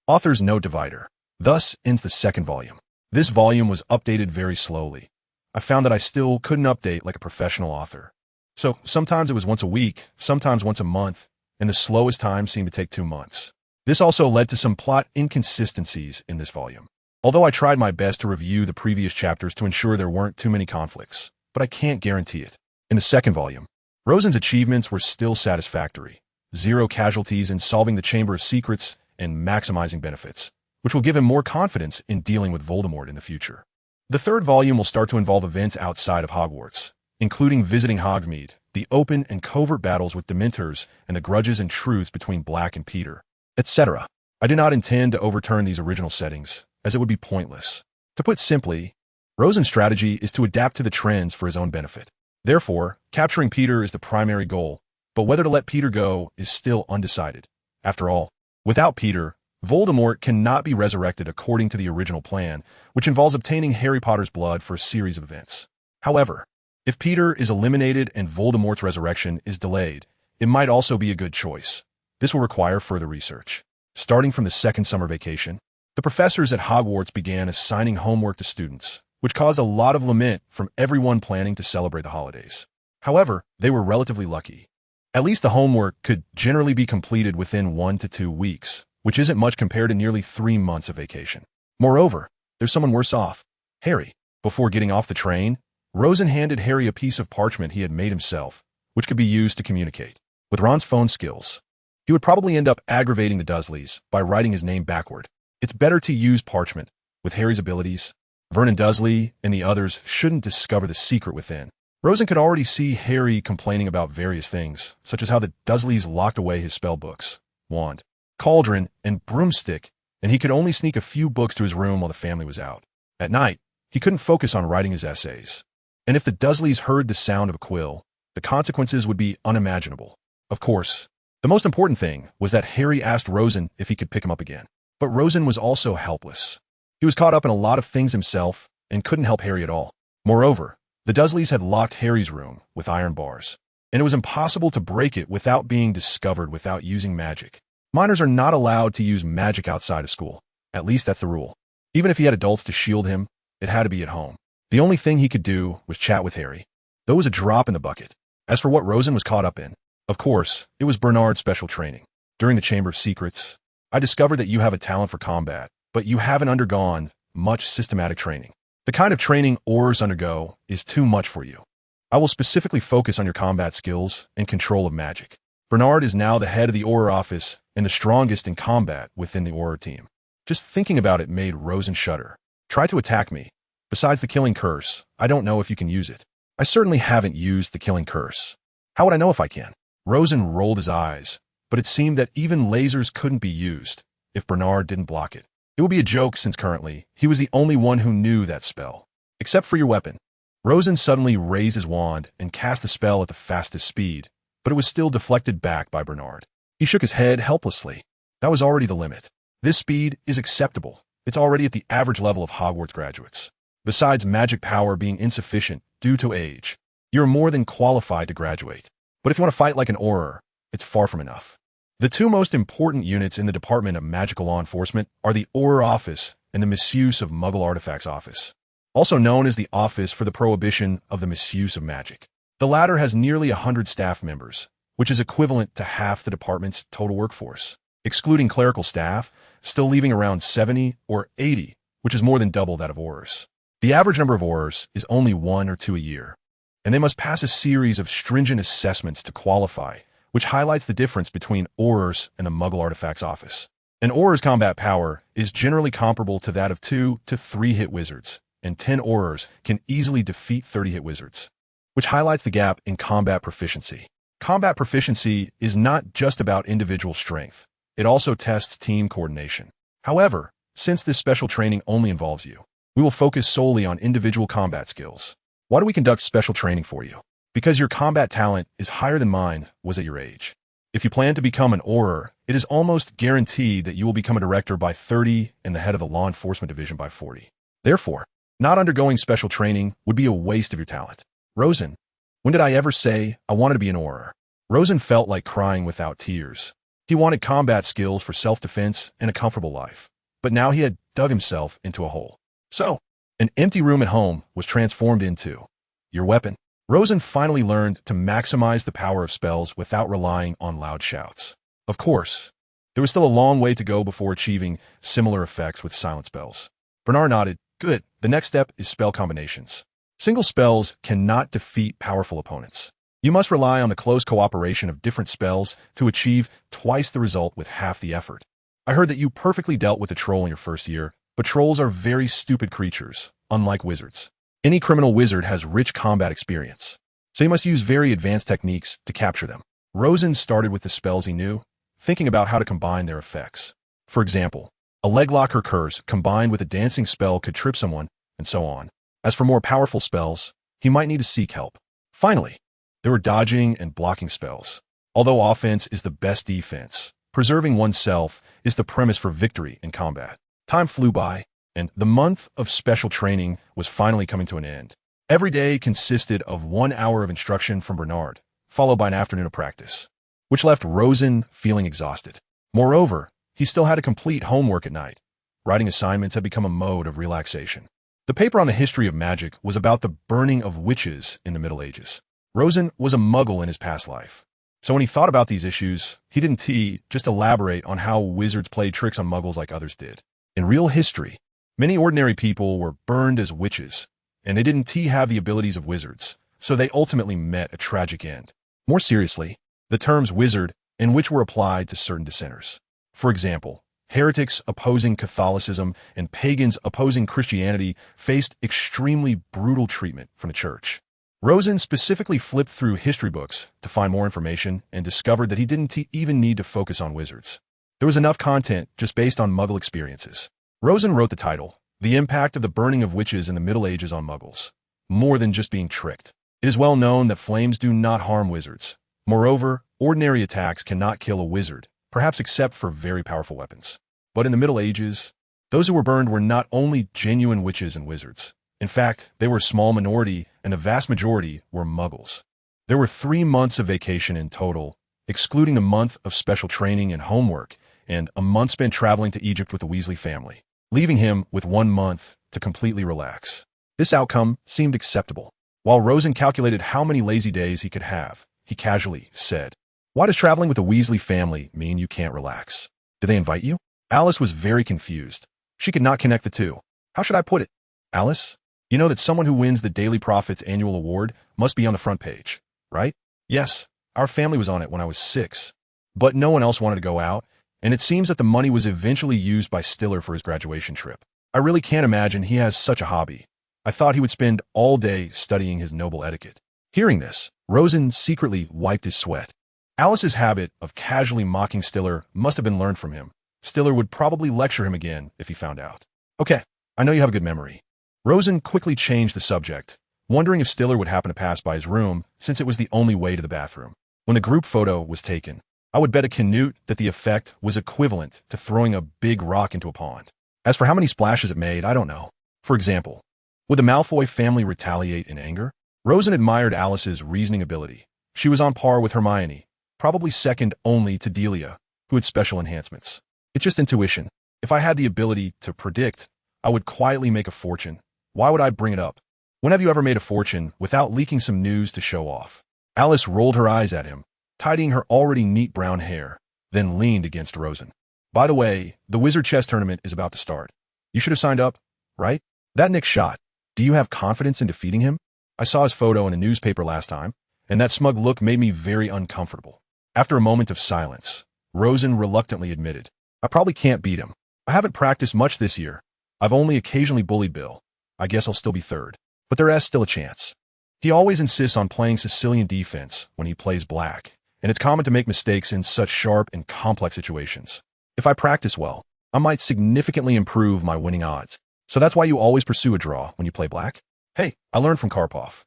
Author's note divider. Thus ends the second volume. This volume was updated very slowly. I found that I still couldn't update like a professional author. So sometimes it was once a week, sometimes once a month, and the slowest time seemed to take 2 months. This also led to some plot inconsistencies in this volume. Although I tried my best to review the previous chapters to ensure there weren't too many conflicts, but I can't guarantee it. In the second volume, Rosen's achievements were still satisfactory. 0 casualties in solving the Chamber of Secrets and maximizing benefits, which will give him more confidence in dealing with Voldemort in the future. The third volume will start to involve events outside of Hogwarts, including visiting Hogsmeade, the open and covert battles with Dementors, and the grudges and truths between Black and Peter, etc. I do not intend to overturn these original settings, as it would be pointless. To put simply, Rosen's strategy is to adapt to the trends for his own benefit. Therefore, capturing Peter is the primary goal, but whether to let Peter go is still undecided. After all, without Peter, Voldemort cannot be resurrected according to the original plan, which involves obtaining Harry Potter's blood for a series of events. However, if Peter is eliminated and Voldemort's resurrection is delayed, it might also be a good choice. This will require further research. Starting from the second summer vacation, the professors at Hogwarts began assigning homework to students, which caused a lot of lament from everyone planning to celebrate the holidays. However, they were relatively lucky. At least the homework could generally be completed within 1 to 2 weeks, which isn't much compared to nearly 3 months of vacation. Moreover, there's someone worse off. Harry. Before getting off the train, Rosen handed Harry a piece of parchment he had made himself, which could be used to communicate. With Ron's phone skills, he would probably end up aggravating the Dursleys by writing his name backward. It's better to use parchment. With Harry's abilities, Vernon Dursley and the others shouldn't discover the secret within. Rosen could already see Harry complaining about various things, such as how the Dursleys locked away his spellbooks, wand, cauldron, and broomstick, and he could only sneak a few books to his room while the family was out. At night, he couldn't focus on writing his essays. And if the Dursleys heard the sound of a quill, the consequences would be unimaginable. Of course, the most important thing was that Harry asked Rosen if he could pick him up again. But Rosen was also helpless. He was caught up in a lot of things himself and couldn't help Harry at all. Moreover, the Dursleys had locked Harry's room with iron bars, and it was impossible to break it without being discovered without using magic. Minors are not allowed to use magic outside of school. At least that's the rule. Even if he had adults to shield him, it had to be at home. The only thing he could do was chat with Harry. That was a drop in the bucket. As for what Rosen was caught up in, of course, it was Bernard's special training. During the Chamber of Secrets, I discovered that you have a talent for combat, but you haven't undergone much systematic training. The kind of training Aurors undergo is too much for you. I will specifically focus on your combat skills and control of magic. Bernard is now the head of the Auror office and the strongest in combat within the Auror team. Just thinking about it made Rosen shudder. Try to attack me. Besides the killing curse, I don't know if you can use it. I certainly haven't used the killing curse. How would I know if I can? Rosen rolled his eyes, but it seemed that even lasers couldn't be used if Bernard didn't block it. It would be a joke since currently, he was the only one who knew that spell. Except for your weapon. Rosen suddenly raised his wand and cast the spell at the fastest speed, but it was still deflected back by Bernard. He shook his head helplessly. That was already the limit. This speed is acceptable. It's already at the average level of Hogwarts graduates. Besides magic power being insufficient due to age, you're more than qualified to graduate. But if you want to fight like an Auror, it's far from enough. The two most important units in the Department of Magical Law Enforcement are the Auror Office and the Misuse of Muggle Artifacts Office, also known as the Office for the Prohibition of the Misuse of Magic. The latter has nearly 100 staff members, which is equivalent to half the department's total workforce, excluding clerical staff, still leaving around 70 or 80, which is more than double that of Aurors. The average number of Aurors is only 1 or 2 a year, and they must pass a series of stringent assessments to qualify, which highlights the difference between Aurors and the Muggle Artifacts Office. An Auror's combat power is generally comparable to that of 2 to 3 hit wizards, and 10 Aurors can easily defeat 30 hit wizards, which highlights the gap in combat proficiency. Combat proficiency is not just about individual strength. It also tests team coordination. However, since this special training only involves you, we will focus solely on individual combat skills. Why do we conduct special training for you? Because your combat talent is higher than mine was at your age. If you plan to become an Auror, it is almost guaranteed that you will become a director by 30 and the head of the law enforcement division by 40. Therefore, not undergoing special training would be a waste of your talent. Rosen, when did I ever say I wanted to be an Auror? Rosen felt like crying without tears. He wanted combat skills for self-defense and a comfortable life. But now he had dug himself into a hole. So, an empty room at home was transformed into your weapon. Rosen finally learned to maximize the power of spells without relying on loud shouts. Of course, there was still a long way to go before achieving similar effects with silent spells. Bernard nodded. Good. The next step is spell combinations. Single spells cannot defeat powerful opponents. You must rely on the close cooperation of different spells to achieve twice the result with half the effort. I heard that you perfectly dealt with a troll in your first year, but trolls are very stupid creatures, unlike wizards. Any criminal wizard has rich combat experience, so you must use very advanced techniques to capture them. Rosen started with the spells he knew, thinking about how to combine their effects. For example, a leg lock or curse combined with a dancing spell could trip someone, and so on. As for more powerful spells, he might need to seek help. Finally, there were dodging and blocking spells. Although offense is the best defense, preserving oneself is the premise for victory in combat. Time flew by, and the month of special training was finally coming to an end. Every day consisted of 1 hour of instruction from Bernard, followed by an afternoon of practice, which left Rosen feeling exhausted. Moreover, he still had to complete homework at night. Writing assignments had become a mode of relaxation. The paper on the history of magic was about the burning of witches in the Middle Ages. Rosen was a muggle in his past life, so when he thought about these issues, he didn't just elaborate on how wizards played tricks on muggles like others did. In real history, many ordinary people were burned as witches, and they didn't have the abilities of wizards, so they ultimately met a tragic end. More seriously, the terms wizard and witch were applied to certain dissenters. For example, heretics opposing Catholicism and pagans opposing Christianity faced extremely brutal treatment from the church. Rosen specifically flipped through history books to find more information and discovered that he didn't even need to focus on wizards. There was enough content just based on Muggle experiences. Rosen wrote the title, The Impact of the Burning of Witches in the Middle Ages on Muggles, more than just being tricked. It is well known that flames do not harm wizards. Moreover, ordinary attacks cannot kill a wizard, perhaps except for very powerful weapons. But in the Middle Ages, those who were burned were not only genuine witches and wizards. In fact, they were a small minority, and the vast majority were muggles. There were 3 months of vacation in total, excluding the month of special training and homework, and a month spent traveling to Egypt with the Weasley family, leaving him with 1 month to completely relax. This outcome seemed acceptable. While Rosen calculated how many lazy days he could have, he casually said, "Why does traveling with the Weasley family mean you can't relax? Did they invite you?" Alice was very confused. She could not connect the two. How should I put it? Alice? You know that someone who wins the Daily Prophet's annual award must be on the front page, right? Yes, our family was on it when I was 6. But no one else wanted to go out, and it seems that the money was eventually used by Stiller for his graduation trip. I really can't imagine he has such a hobby. I thought he would spend all day studying his noble etiquette. Hearing this, Rosen secretly wiped his sweat. Alice's habit of casually mocking Stiller must have been learned from him. Stiller would probably lecture him again if he found out. Okay, I know you have a good memory. Rosen quickly changed the subject, wondering if Stiller would happen to pass by his room since it was the only way to the bathroom. When the group photo was taken, I would bet a canute that the effect was equivalent to throwing a big rock into a pond. As for how many splashes it made, I don't know. For example, would the Malfoy family retaliate in anger? Rosen admired Alice's reasoning ability. She was on par with Hermione, probably second only to Delia, who had special enhancements. It's just intuition. If I had the ability to predict, I would quietly make a fortune. Why would I bring it up? When have you ever made a fortune without leaking some news to show off? Alice rolled her eyes at him, tidying her already neat brown hair, then leaned against Rosen. By the way, the Wizard Chess Tournament is about to start. You should have signed up, right? That Nick shot. Do you have confidence in defeating him? I saw his photo in a newspaper last time, and that smug look made me very uncomfortable. After a moment of silence, Rosen reluctantly admitted, I probably can't beat him. I haven't practiced much this year. I've only occasionally bullied Bill. I guess I'll still be third. But there is still a chance. He always insists on playing Sicilian defense when he plays black, and it's common to make mistakes in such sharp and complex situations. If I practice well, I might significantly improve my winning odds. So that's why you always pursue a draw when you play black? Hey, I learned from Karpov.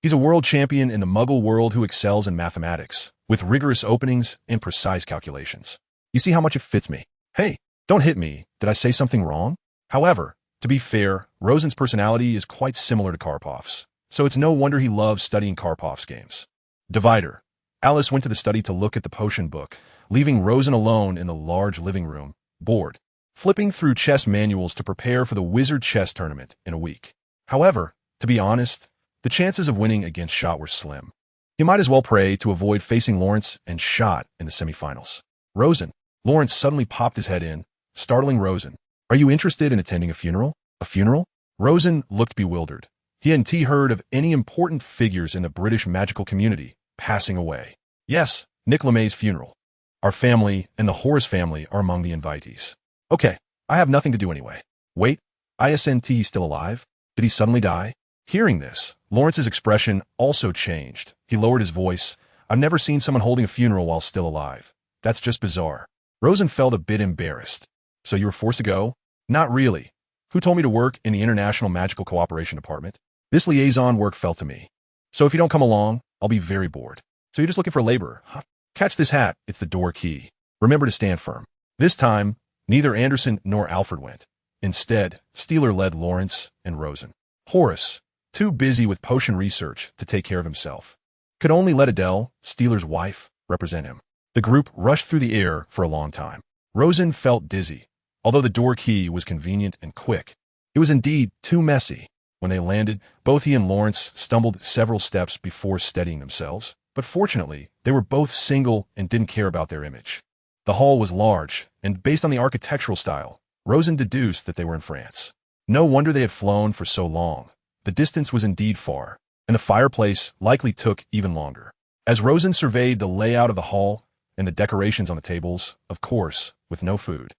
He's a world champion in the Muggle world who excels in mathematics, with rigorous openings and precise calculations. You see how much it fits me? Hey, don't hit me. Did I say something wrong? However, to be fair, Rosen's personality is quite similar to Karpov's, so it's no wonder he loves studying Karpov's games. Divider. Alice went to the study to look at the potion book, leaving Rosen alone in the large living room, bored, flipping through chess manuals to prepare for the Wizard Chess Tournament in a week. However, to be honest, the chances of winning against Schott were slim. He might as well pray to avoid facing Lawrence and Schott in the semifinals. Rosen. Lawrence suddenly popped his head in, startling Rosen. Are you interested in attending a funeral? A funeral? Rosen looked bewildered. He hadn't heard of any important figures in the British magical community passing away. Yes, Nick LeMay's funeral. Our family and the Horace family are among the invitees. Okay, I have nothing to do anyway. Wait, ISNT still alive? Did he suddenly die? Hearing this, Lawrence's expression also changed. He lowered his voice. I've never seen someone holding a funeral while still alive. That's just bizarre. Rosen felt a bit embarrassed. So you were forced to go? Not really. Who told me to work in the International Magical Cooperation Department? This liaison work fell to me. So if you don't come along, I'll be very bored. So you're just looking for labor, huh? Catch this hat, it's the door key. Remember to stand firm. This time, neither Anderson nor Alfred went. Instead, Steeler led Lawrence and Rosen. Horace, too busy with potion research to take care of himself, could only let Adele, Steeler's wife, represent him. The group rushed through the air for a long time. Rosen felt dizzy. Although the door key was convenient and quick, it was indeed too messy. When they landed, both he and Lawrence stumbled several steps before steadying themselves, but fortunately, they were both single and didn't care about their image. The hall was large, and based on the architectural style, Rosen deduced that they were in France. No wonder they had flown for so long. The distance was indeed far, and the fireplace likely took even longer. As Rosen surveyed the layout of the hall and the decorations on the tables, of course, with no food,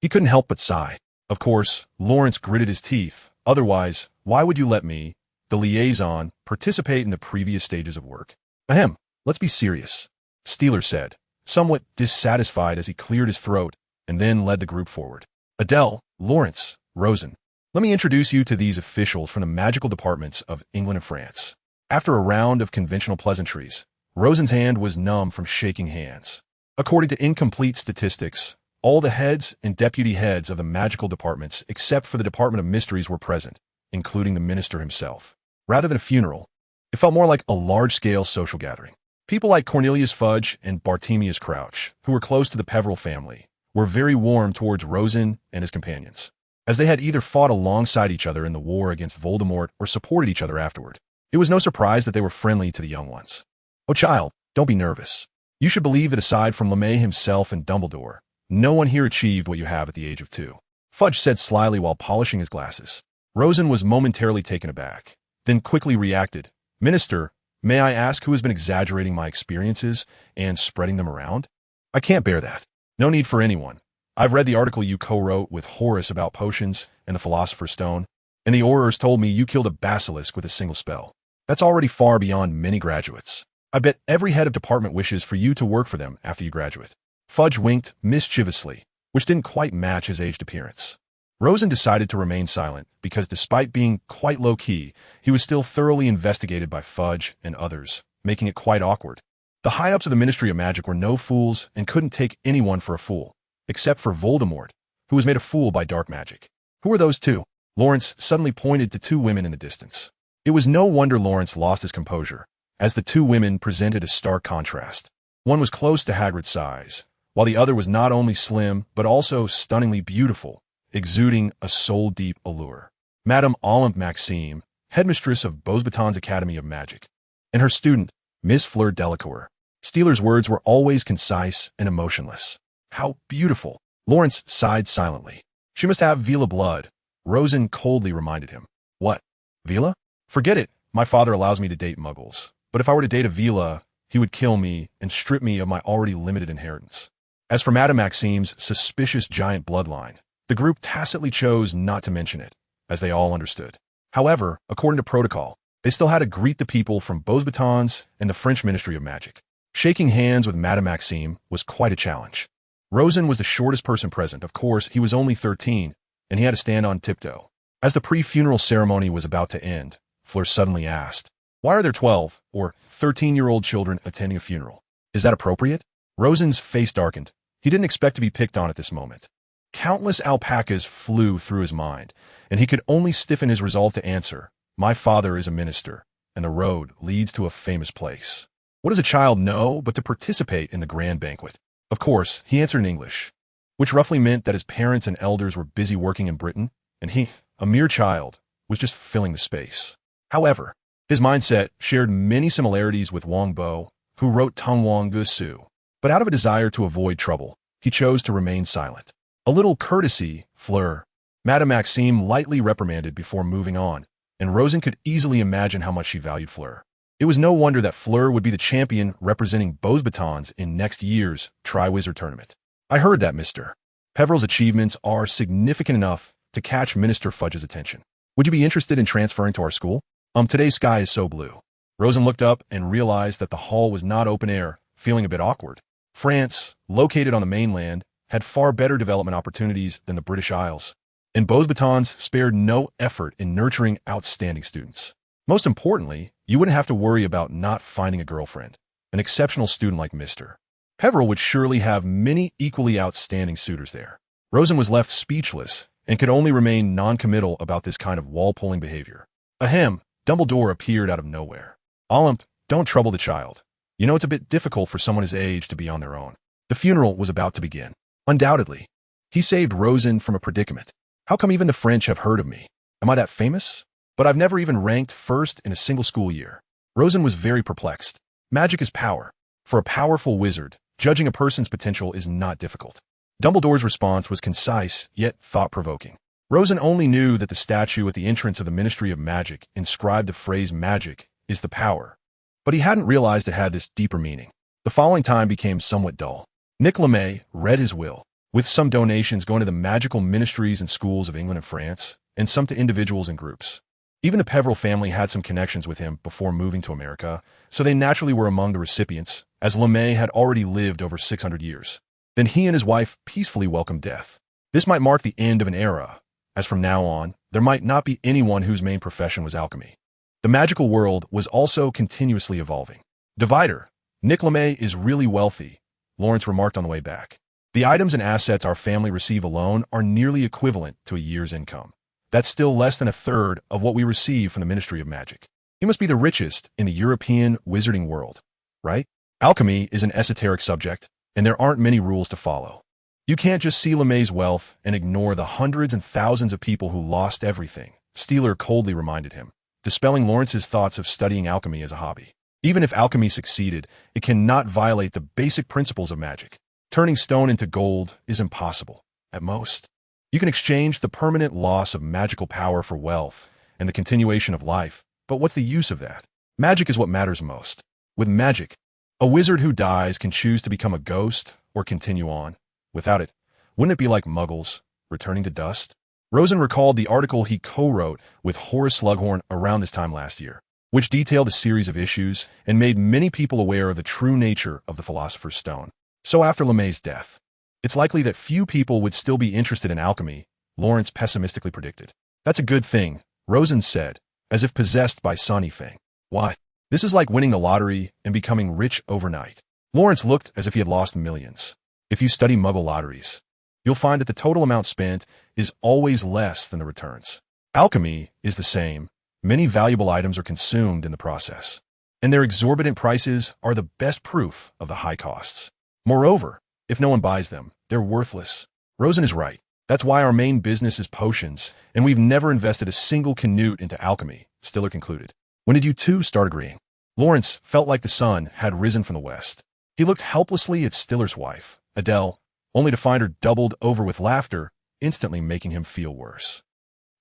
he couldn't help but sigh. Of course, Lawrence gritted his teeth. Otherwise, why would you let me, the liaison, participate in the previous stages of work? Ahem, let's be serious, Steeler said, somewhat dissatisfied as he cleared his throat and then led the group forward. Adele, Lawrence, Rosen. Let me introduce you to these officials from the magical departments of England and France. After a round of conventional pleasantries, Rosen's hand was numb from shaking hands. According to incomplete statistics, all the heads and deputy heads of the magical departments except for the Department of Mysteries were present, including the minister himself. Rather than a funeral, it felt more like a large-scale social gathering. People like Cornelius Fudge and Bartemius Crouch, who were close to the Peveril family, were very warm towards Rosen and his companions, as they had either fought alongside each other in the war against Voldemort or supported each other afterward. It was no surprise that they were friendly to the young ones. Oh, child, don't be nervous. You should believe that aside from LeMay himself and Dumbledore, no one here achieved what you have at the age of 2. Fudge said slyly while polishing his glasses. Rosen was momentarily taken aback, then quickly reacted. Minister, may I ask who has been exaggerating my experiences and spreading them around? I can't bear that. No need for anyone. I've read the article you co-wrote with Horace about potions and the Philosopher's Stone, and the Aurors told me you killed a basilisk with a single spell. That's already far beyond many graduates. I bet every head of department wishes for you to work for them after you graduate. Fudge winked mischievously, which didn't quite match his aged appearance. Rosen decided to remain silent because despite being quite low-key, he was still thoroughly investigated by Fudge and others, making it quite awkward. The high-ups of the Ministry of Magic were no fools and couldn't take anyone for a fool, except for Voldemort, who was made a fool by dark magic. Who were those two? Lawrence suddenly pointed to two women in the distance. It was no wonder Lawrence lost his composure, as the two women presented a stark contrast. One was close to Hagrid's size, while the other was not only slim but also stunningly beautiful, exuding a soul-deep allure. Madame Maxime, headmistress of Beauxbatons Academy of Magic, and her student, Miss Fleur Delacour. Steeler's words were always concise and emotionless. How beautiful! Lawrence sighed silently. She must have Vila blood, Rosen coldly reminded him. What? Vila? Forget it. My father allows me to date muggles. But if I were to date a Vila, he would kill me and strip me of my already limited inheritance. As for Madame Maxime's suspicious giant bloodline, the group tacitly chose not to mention it, as they all understood. However, according to protocol, they still had to greet the people from Beauxbatons and the French Ministry of Magic. Shaking hands with Madame Maxime was quite a challenge. Rosen was the shortest person present. Of course, he was only 13, and he had to stand on tiptoe. As the pre-funeral ceremony was about to end, Fleur suddenly asked, "Why are there 12 or 13-year-old children attending a funeral? Is that appropriate?" Rosen's face darkened. He didn't expect to be picked on at this moment. Countless alpacas flew through his mind, and he could only stiffen his resolve to answer, "My father is a minister, and the road leads to a famous place." What does a child know but to participate in the grand banquet? Of course, he answered in English, which roughly meant that his parents and elders were busy working in Britain, and he, a mere child, was just filling the space. However, his mindset shared many similarities with Wang Bo, who wrote Tong Wang Gusu. But out of a desire to avoid trouble, he chose to remain silent. A little courtesy, Fleur. Madame Maxime lightly reprimanded before moving on, and Rosen could easily imagine how much she valued Fleur. It was no wonder that Fleur would be the champion representing Beauxbatons in next year's Triwizard Tournament. I heard that, Mr. Peveril's achievements are significant enough to catch Minister Fudge's attention. Would you be interested in transferring to our school? Today's sky is so blue. Rosen looked up and realized that the hall was not open air, feeling a bit awkward. France, located on the mainland, had far better development opportunities than the British Isles, and Beauxbatons spared no effort in nurturing outstanding students. Most importantly, you wouldn't have to worry about not finding a girlfriend. An exceptional student like Mr. Peveril would surely have many equally outstanding suitors there. Rosen was left speechless and could only remain non-committal about this kind of wall-pulling behavior. Ahem, Dumbledore appeared out of nowhere. Olymp, don't trouble the child. You know it's a bit difficult for someone his age to be on their own. The funeral was about to begin. Undoubtedly. He saved Rosen from a predicament. How come even the French have heard of me? Am I that famous? But I've never even ranked first in a single school year. Rosen was very perplexed. Magic is power. For a powerful wizard, judging a person's potential is not difficult. Dumbledore's response was concise, yet thought-provoking. Rosen only knew that the statue at the entrance of the Ministry of Magic inscribed the phrase "magic is the power," but he hadn't realized it had this deeper meaning. The following time became somewhat dull. Nick LeMay read his will, with some donations going to the magical ministries and schools of England and France, and some to individuals and groups. Even the Peveril family had some connections with him before moving to America, so they naturally were among the recipients, as LeMay had already lived over 600 years. Then he and his wife peacefully welcomed death. This might mark the end of an era, as from now on, there might not be anyone whose main profession was alchemy. The magical world was also continuously evolving. Divider, Nick LeMay is really wealthy, Lawrence remarked on the way back. The items and assets our family receive alone are nearly equivalent to a year's income. That's still less than a third of what we receive from the Ministry of Magic. He must be the richest in the European wizarding world, right? Alchemy is an esoteric subject, and there aren't many rules to follow. You can't just see LeMay's wealth and ignore the hundreds and thousands of people who lost everything, Steeler coldly reminded him, dispelling Lawrence's thoughts of studying alchemy as a hobby. Even if alchemy succeeded, it cannot violate the basic principles of magic. Turning stone into gold is impossible, at most. You can exchange the permanent loss of magical power for wealth and the continuation of life, but what's the use of that? Magic is what matters most. With magic, a wizard who dies can choose to become a ghost or continue on, Without it, wouldn't it be like Muggles, returning to dust? Rosen recalled the article he co-wrote with Horace Slughorn around this time last year, which detailed a series of issues and made many people aware of the true nature of the Philosopher's Stone. So after LeMay's death, it's likely that few people would still be interested in alchemy, Lawrence pessimistically predicted. That's a good thing, Rosen said, as if possessed by Sonny Fang. Why? This is like winning the lottery and becoming rich overnight. Lawrence looked as if he had lost millions. If you study Muggle lotteries, you'll find that the total amount spent is always less than the returns. Alchemy is the same. Many valuable items are consumed in the process, and their exorbitant prices are the best proof of the high costs. Moreover, if no one buys them, they're worthless. Rosen is right. That's why our main business is potions, and we've never invested a single canute into alchemy, Stiller concluded. When did you two start agreeing? Lawrence felt like the sun had risen from the west. He looked helplessly at Stiller's wife, Adele, only to find her doubled over with laughter, instantly making him feel worse.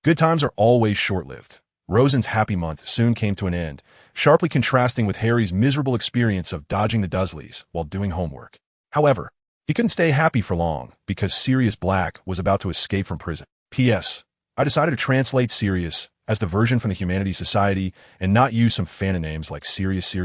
Good times are always short-lived. Rosen's happy month soon came to an end, sharply contrasting with Harry's miserable experience of dodging the Dursleys while doing homework. However, he couldn't stay happy for long because Sirius Black was about to escape from prison. P.S. I decided to translate Sirius as the version from the Humanities Society and not use some fanon names like Sirius,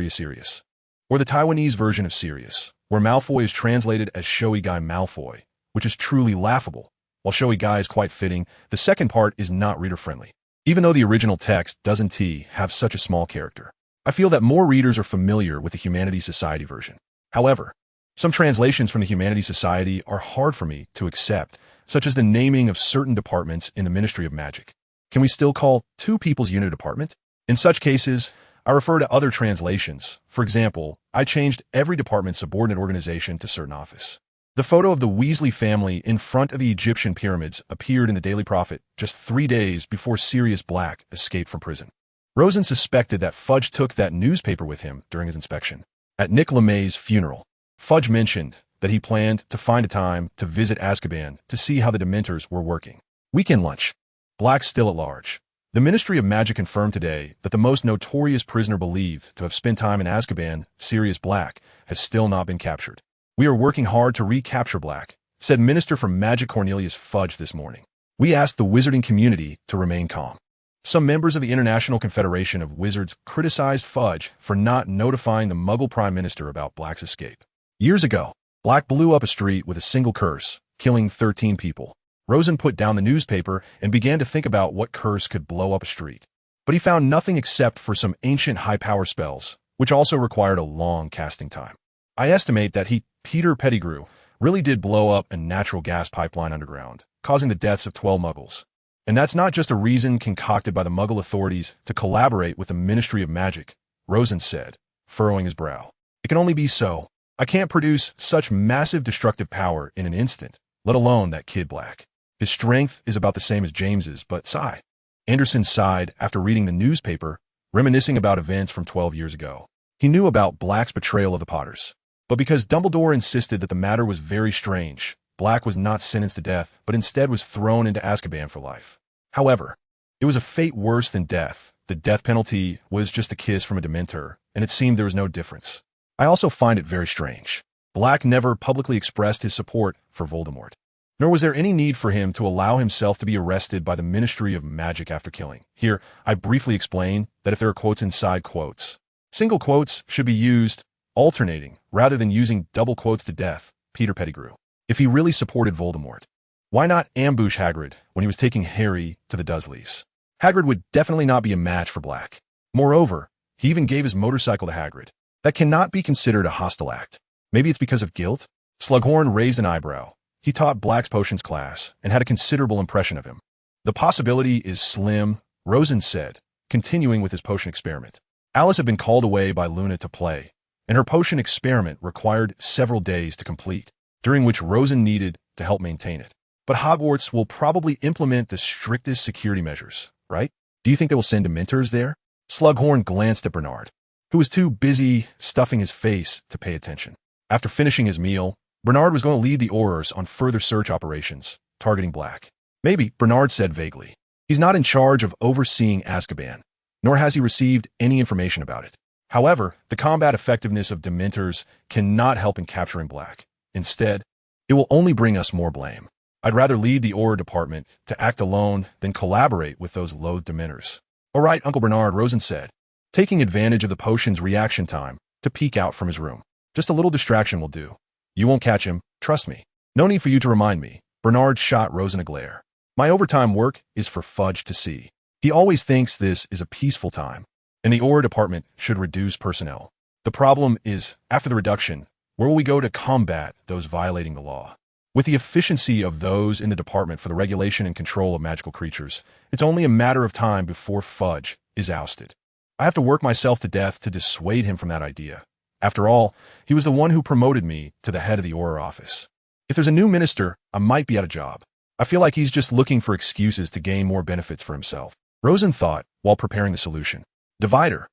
or the Taiwanese version of Sirius, where Malfoy is translated as Showy Guy Malfoy, which is truly laughable. While Showy Guy is quite fitting, the second part is not reader-friendly. Even though the original text doesn't have such a small character, I feel that more readers are familiar with the Humanities Society version. However, some translations from the Humanities Society are hard for me to accept, such as the naming of certain departments in the Ministry of Magic. Can we still call two people's unit a department? In such cases, I refer to other translations. For example, I changed every department's subordinate organization to certain office. The photo of the Weasley family in front of the Egyptian pyramids appeared in the Daily Prophet just 3 days before Sirius Black escaped from prison. Rosen suspected that Fudge took that newspaper with him during his inspection. At Nick LeMay's funeral, Fudge mentioned that he planned to find a time to visit Azkaban to see how the Dementors were working. Weekend lunch. Black still at large. The Ministry of Magic confirmed today that the most notorious prisoner believed to have spent time in Azkaban, Sirius Black, has still not been captured. We are working hard to recapture Black, said Minister for Magic Cornelius Fudge this morning. We asked the wizarding community to remain calm. Some members of the International Confederation of Wizards criticized Fudge for not notifying the Muggle Prime Minister about Black's escape. Years ago, Black blew up a street with a single curse, killing 13 people. Rosen put down the newspaper and began to think about what curse could blow up a street. But he found nothing except for some ancient high-power spells, which also required a long casting time. I estimate that Peter Pettigrew, really did blow up a natural gas pipeline underground, causing the deaths of 12 Muggles. And that's not just a reason concocted by the Muggle authorities to collaborate with the Ministry of Magic, Rosen said, furrowing his brow. It can only be so. I can't produce such massive destructive power in an instant, let alone that kid Black. His strength is about the same as James's, but sigh. Anderson sighed after reading the newspaper, reminiscing about events from 12 years ago. He knew about Black's betrayal of the Potters. But because Dumbledore insisted that the matter was very strange, Black was not sentenced to death, but instead was thrown into Azkaban for life. However, it was a fate worse than death. The death penalty was just a kiss from a Dementor, and it seemed there was no difference. I also find it very strange. Black never publicly expressed his support for Voldemort. Nor was there any need for him to allow himself to be arrested by the Ministry of Magic after killing. Here, I briefly explain that if there are quotes inside quotes, single quotes should be used alternating rather than using double quotes to death, Peter Pettigrew. If he really supported Voldemort, why not ambush Hagrid when he was taking Harry to the Dursleys? Hagrid would definitely not be a match for Black. Moreover, he even gave his motorcycle to Hagrid. That cannot be considered a hostile act. Maybe it's because of guilt? Slughorn raised an eyebrow. He taught Black's potions class and had a considerable impression of him. The possibility is slim, Rosen said, continuing with his potion experiment. Alice had been called away by Luna to play, and her potion experiment required several days to complete, during which Rosen needed to help maintain it. But Hogwarts will probably implement the strictest security measures, right? Do you think they will send Dementors there? Slughorn glanced at Bernard, who was too busy stuffing his face to pay attention. After finishing his meal, Bernard was going to lead the Aurors on further search operations, targeting Black. Maybe, Bernard said vaguely. He's not in charge of overseeing Azkaban, nor has he received any information about it. However, the combat effectiveness of Dementors cannot help in capturing Black. Instead, It will only bring us more blame. I'd rather lead the Aura department to act alone than collaborate with those loathed dementors. All right, Uncle Bernard, Rosen said, taking advantage of the potion's reaction time to peek out from his room. Just a little distraction will do. You won't catch him, trust me. No need for you to remind me. Bernard shot Rosen a glare. My overtime work is for Fudge to see. He always thinks this is a peaceful time, and the Aura department should reduce personnel. The problem is, after the reduction, where will we go to combat those violating the law? With the efficiency of those in the department for the regulation and control of magical creatures, it's only a matter of time before Fudge is ousted. I have to work myself to death to dissuade him from that idea. After all, he was the one who promoted me to the head of the Aura office. If there's a new minister, I might be out of job. I feel like he's just looking for excuses to gain more benefits for himself. Rosen thought while preparing the solution. Divider.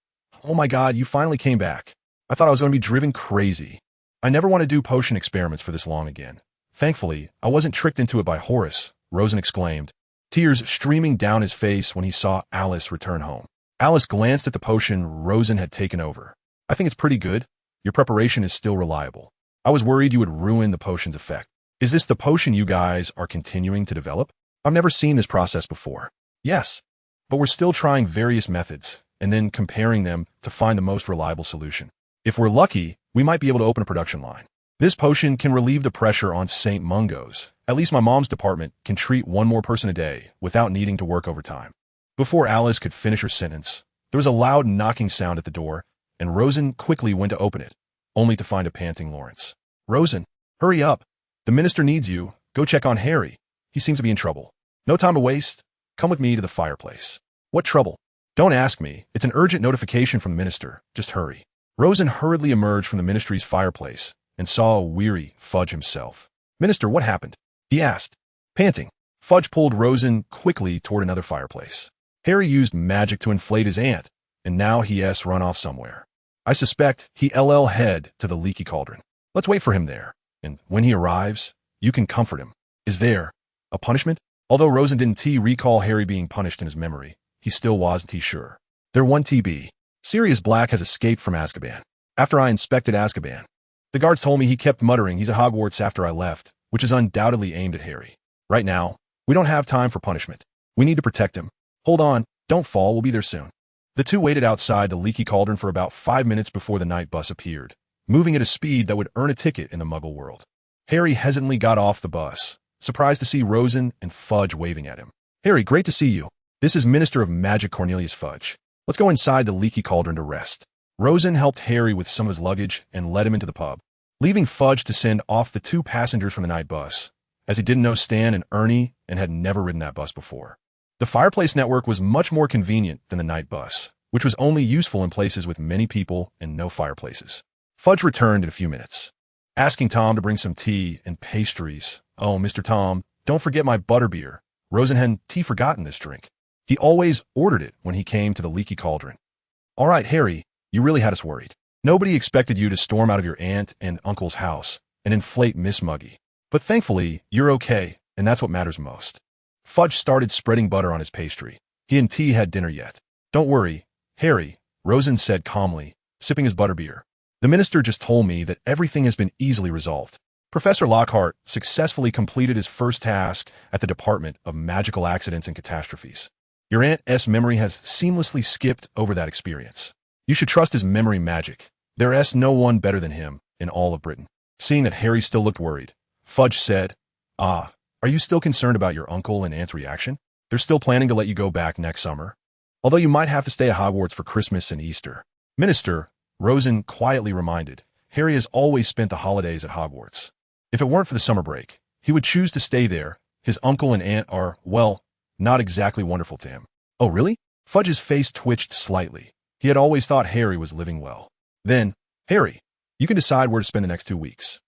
Oh my God, you finally came back. I thought I was going to be driven crazy. I never want to do potion experiments for this long again. Thankfully, I wasn't tricked into it by Horace, Rosen exclaimed, tears streaming down his face when he saw Alice return home. Alice glanced at the potion Rosen had taken over. I think it's pretty good. Your preparation is still reliable. I was worried you would ruin the potion's effect. Is this the potion you guys are continuing to develop? I've never seen this process before. Yes, but we're still trying various methods and then comparing them to find the most reliable solution. If we're lucky, we might be able to open a production line. This potion can relieve the pressure on St. Mungo's. At least my mom's department can treat one more person a day without needing to work overtime. Before Alice could finish her sentence, there was a loud knocking sound at the door, and Rosen quickly went to open it, only to find a panting Lawrence. Rosen, hurry up. The minister needs you. Go check on Harry. He seems to be in trouble. No time to waste. Come with me to the fireplace. What trouble? Don't ask me. It's an urgent notification from the minister. Just hurry. Rosen hurriedly emerged from the ministry's fireplace and saw a weary Fudge himself. Minister, what happened? He asked. Panting, Fudge pulled Rosen quickly toward another fireplace. Harry used magic to inflate his ant, and now he has run off somewhere. I suspect he head to the leaky cauldron. Let's wait for him there, and when he arrives, you can comfort him. Is there a punishment? Although Rosen didn't recall Harry being punished in his memory, he still wasn't sure. There one TB. Sirius Black has escaped from Azkaban. After I inspected Azkaban, the guards told me he kept muttering he's at Hogwarts after I left, which is undoubtedly aimed at Harry. Right now, we don't have time for punishment. We need to protect him. Hold on, don't fall, we'll be there soon. The two waited outside the leaky cauldron for about 5 minutes before the night bus appeared, moving at a speed that would earn a ticket in the Muggle world. Harry hesitantly got off the bus, surprised to see Rosen and Fudge waving at him. Harry, great to see you. This is Minister of Magic Cornelius Fudge. Let's go inside the leaky cauldron to rest. Rosen helped Harry with some of his luggage and led him into the pub, leaving Fudge to send off the 2 passengers from the night bus, as he didn't know Stan and Ernie and had never ridden that bus before. The fireplace network was much more convenient than the night bus, which was only useful in places with many people and no fireplaces. Fudge returned in a few minutes, asking Tom to bring some tea and pastries. Oh, Mr. Tom, don't forget my butterbeer. Rosen hadn't forgotten this drink. He always ordered it when he came to the leaky cauldron. All right, Harry, you really had us worried. Nobody expected you to storm out of your aunt and uncle's house and inflate Miss Muggy. But thankfully, you're okay, and that's what matters most. Fudge started spreading butter on his pastry. He and T had dinner yet. Don't worry, Harry, Rosen said calmly, sipping his butterbeer. The minister just told me that everything has been easily resolved. Professor Lockhart successfully completed his first task at the Department of Magical Accidents and Catastrophes. Your aunt's memory has seamlessly skipped over that experience. You should trust his memory magic. There's no one better than him in all of Britain. Seeing that Harry still looked worried, Fudge said, are you still concerned about your uncle and aunt's reaction? They're still planning to let you go back next summer, although you might have to stay at Hogwarts for Christmas and Easter. Minister, Rosen quietly reminded, Harry has always spent the holidays at Hogwarts. If it weren't for the summer break, he would choose to stay there. His uncle and aunt are, well, not exactly wonderful to him. Oh, really? Fudge's face twitched slightly. He had always thought Harry was living well. Then, Harry, you can decide where to spend the next 2 weeks.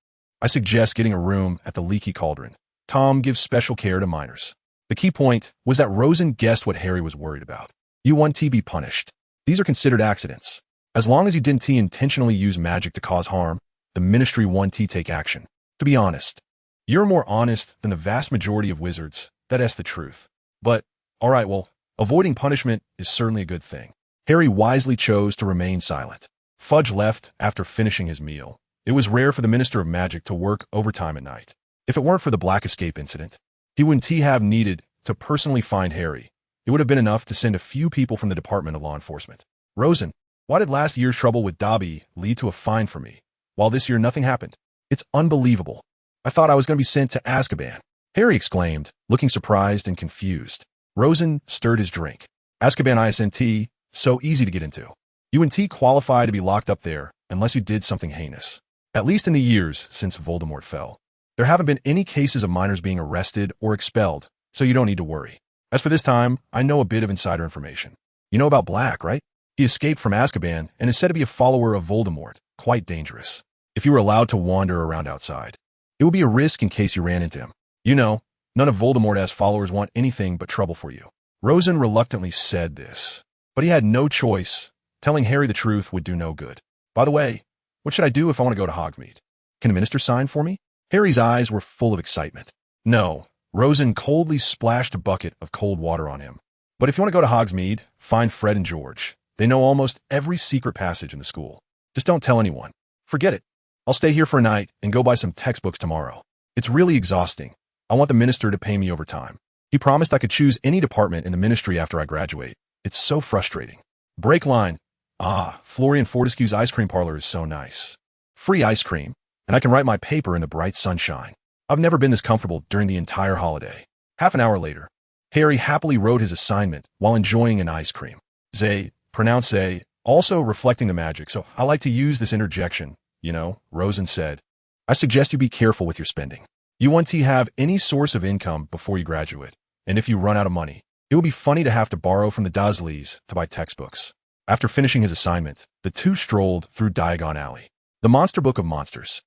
I suggest getting a room at the leaky cauldron. Tom gives special care to minors. The key point was that Rosen guessed what Harry was worried about. You want to be punished. These are considered accidents. As long as you didn't intentionally use magic to cause harm, the ministry won to take action. To be honest, you're more honest than the vast majority of wizards. That's the truth. But, alright, well, avoiding punishment is certainly a good thing. Harry wisely chose to remain silent. Fudge left after finishing his meal. It was rare for the Minister of Magic to work overtime at night. If it weren't for the Black Escape incident, he wouldn't have needed to personally find Harry. It would have been enough to send a few people from the Department of Law Enforcement. Rosen, why did last year's trouble with Dobby lead to a fine for me, while this year nothing happened? It's unbelievable. I thought I was going to be sent to Azkaban. Harry exclaimed, looking surprised and confused. Rosen stirred his drink. Azkaban ISNT, so easy to get into. You and T qualify to be locked up there unless you did something heinous. At least in the years since Voldemort fell. There haven't been any cases of minors being arrested or expelled, so you don't need to worry. As for this time, I know a bit of insider information. You know about Black, right? He escaped from Azkaban and is said to be a follower of Voldemort, quite dangerous. If you were allowed to wander around outside, it would be a risk in case you ran into him. You know, none of Voldemort's followers want anything but trouble for you. Rosen reluctantly said this, but he had no choice. Telling Harry the truth would do no good. By the way, what should I do if I want to go to Hogsmeade? Can a minister sign for me? Harry's eyes were full of excitement. No. Rosen coldly splashed a bucket of cold water on him. But if you want to go to Hogsmeade, find Fred and George. They know almost every secret passage in the school. Just don't tell anyone. Forget it. I'll stay here for a night and go buy some textbooks tomorrow. It's really exhausting. I want the minister to pay me overtime. He promised I could choose any department in the ministry after I graduate. It's so frustrating. Break line. Ah, Florian Fortescue's ice cream parlor is so nice. Free ice cream, and I can write my paper in the bright sunshine. I've never been this comfortable during the entire holiday. Half an hour later, Harry happily wrote his assignment while enjoying an ice cream. Zay, pronounced Zay, also reflecting the magic, so I like to use this interjection, you know, Rosen said. I suggest you be careful with your spending. You want to have any source of income before you graduate, and if you run out of money, it would be funny to have to borrow from the Dursleys to buy textbooks. After finishing his assignment, the two strolled through Diagon Alley. The Monster Book of Monsters.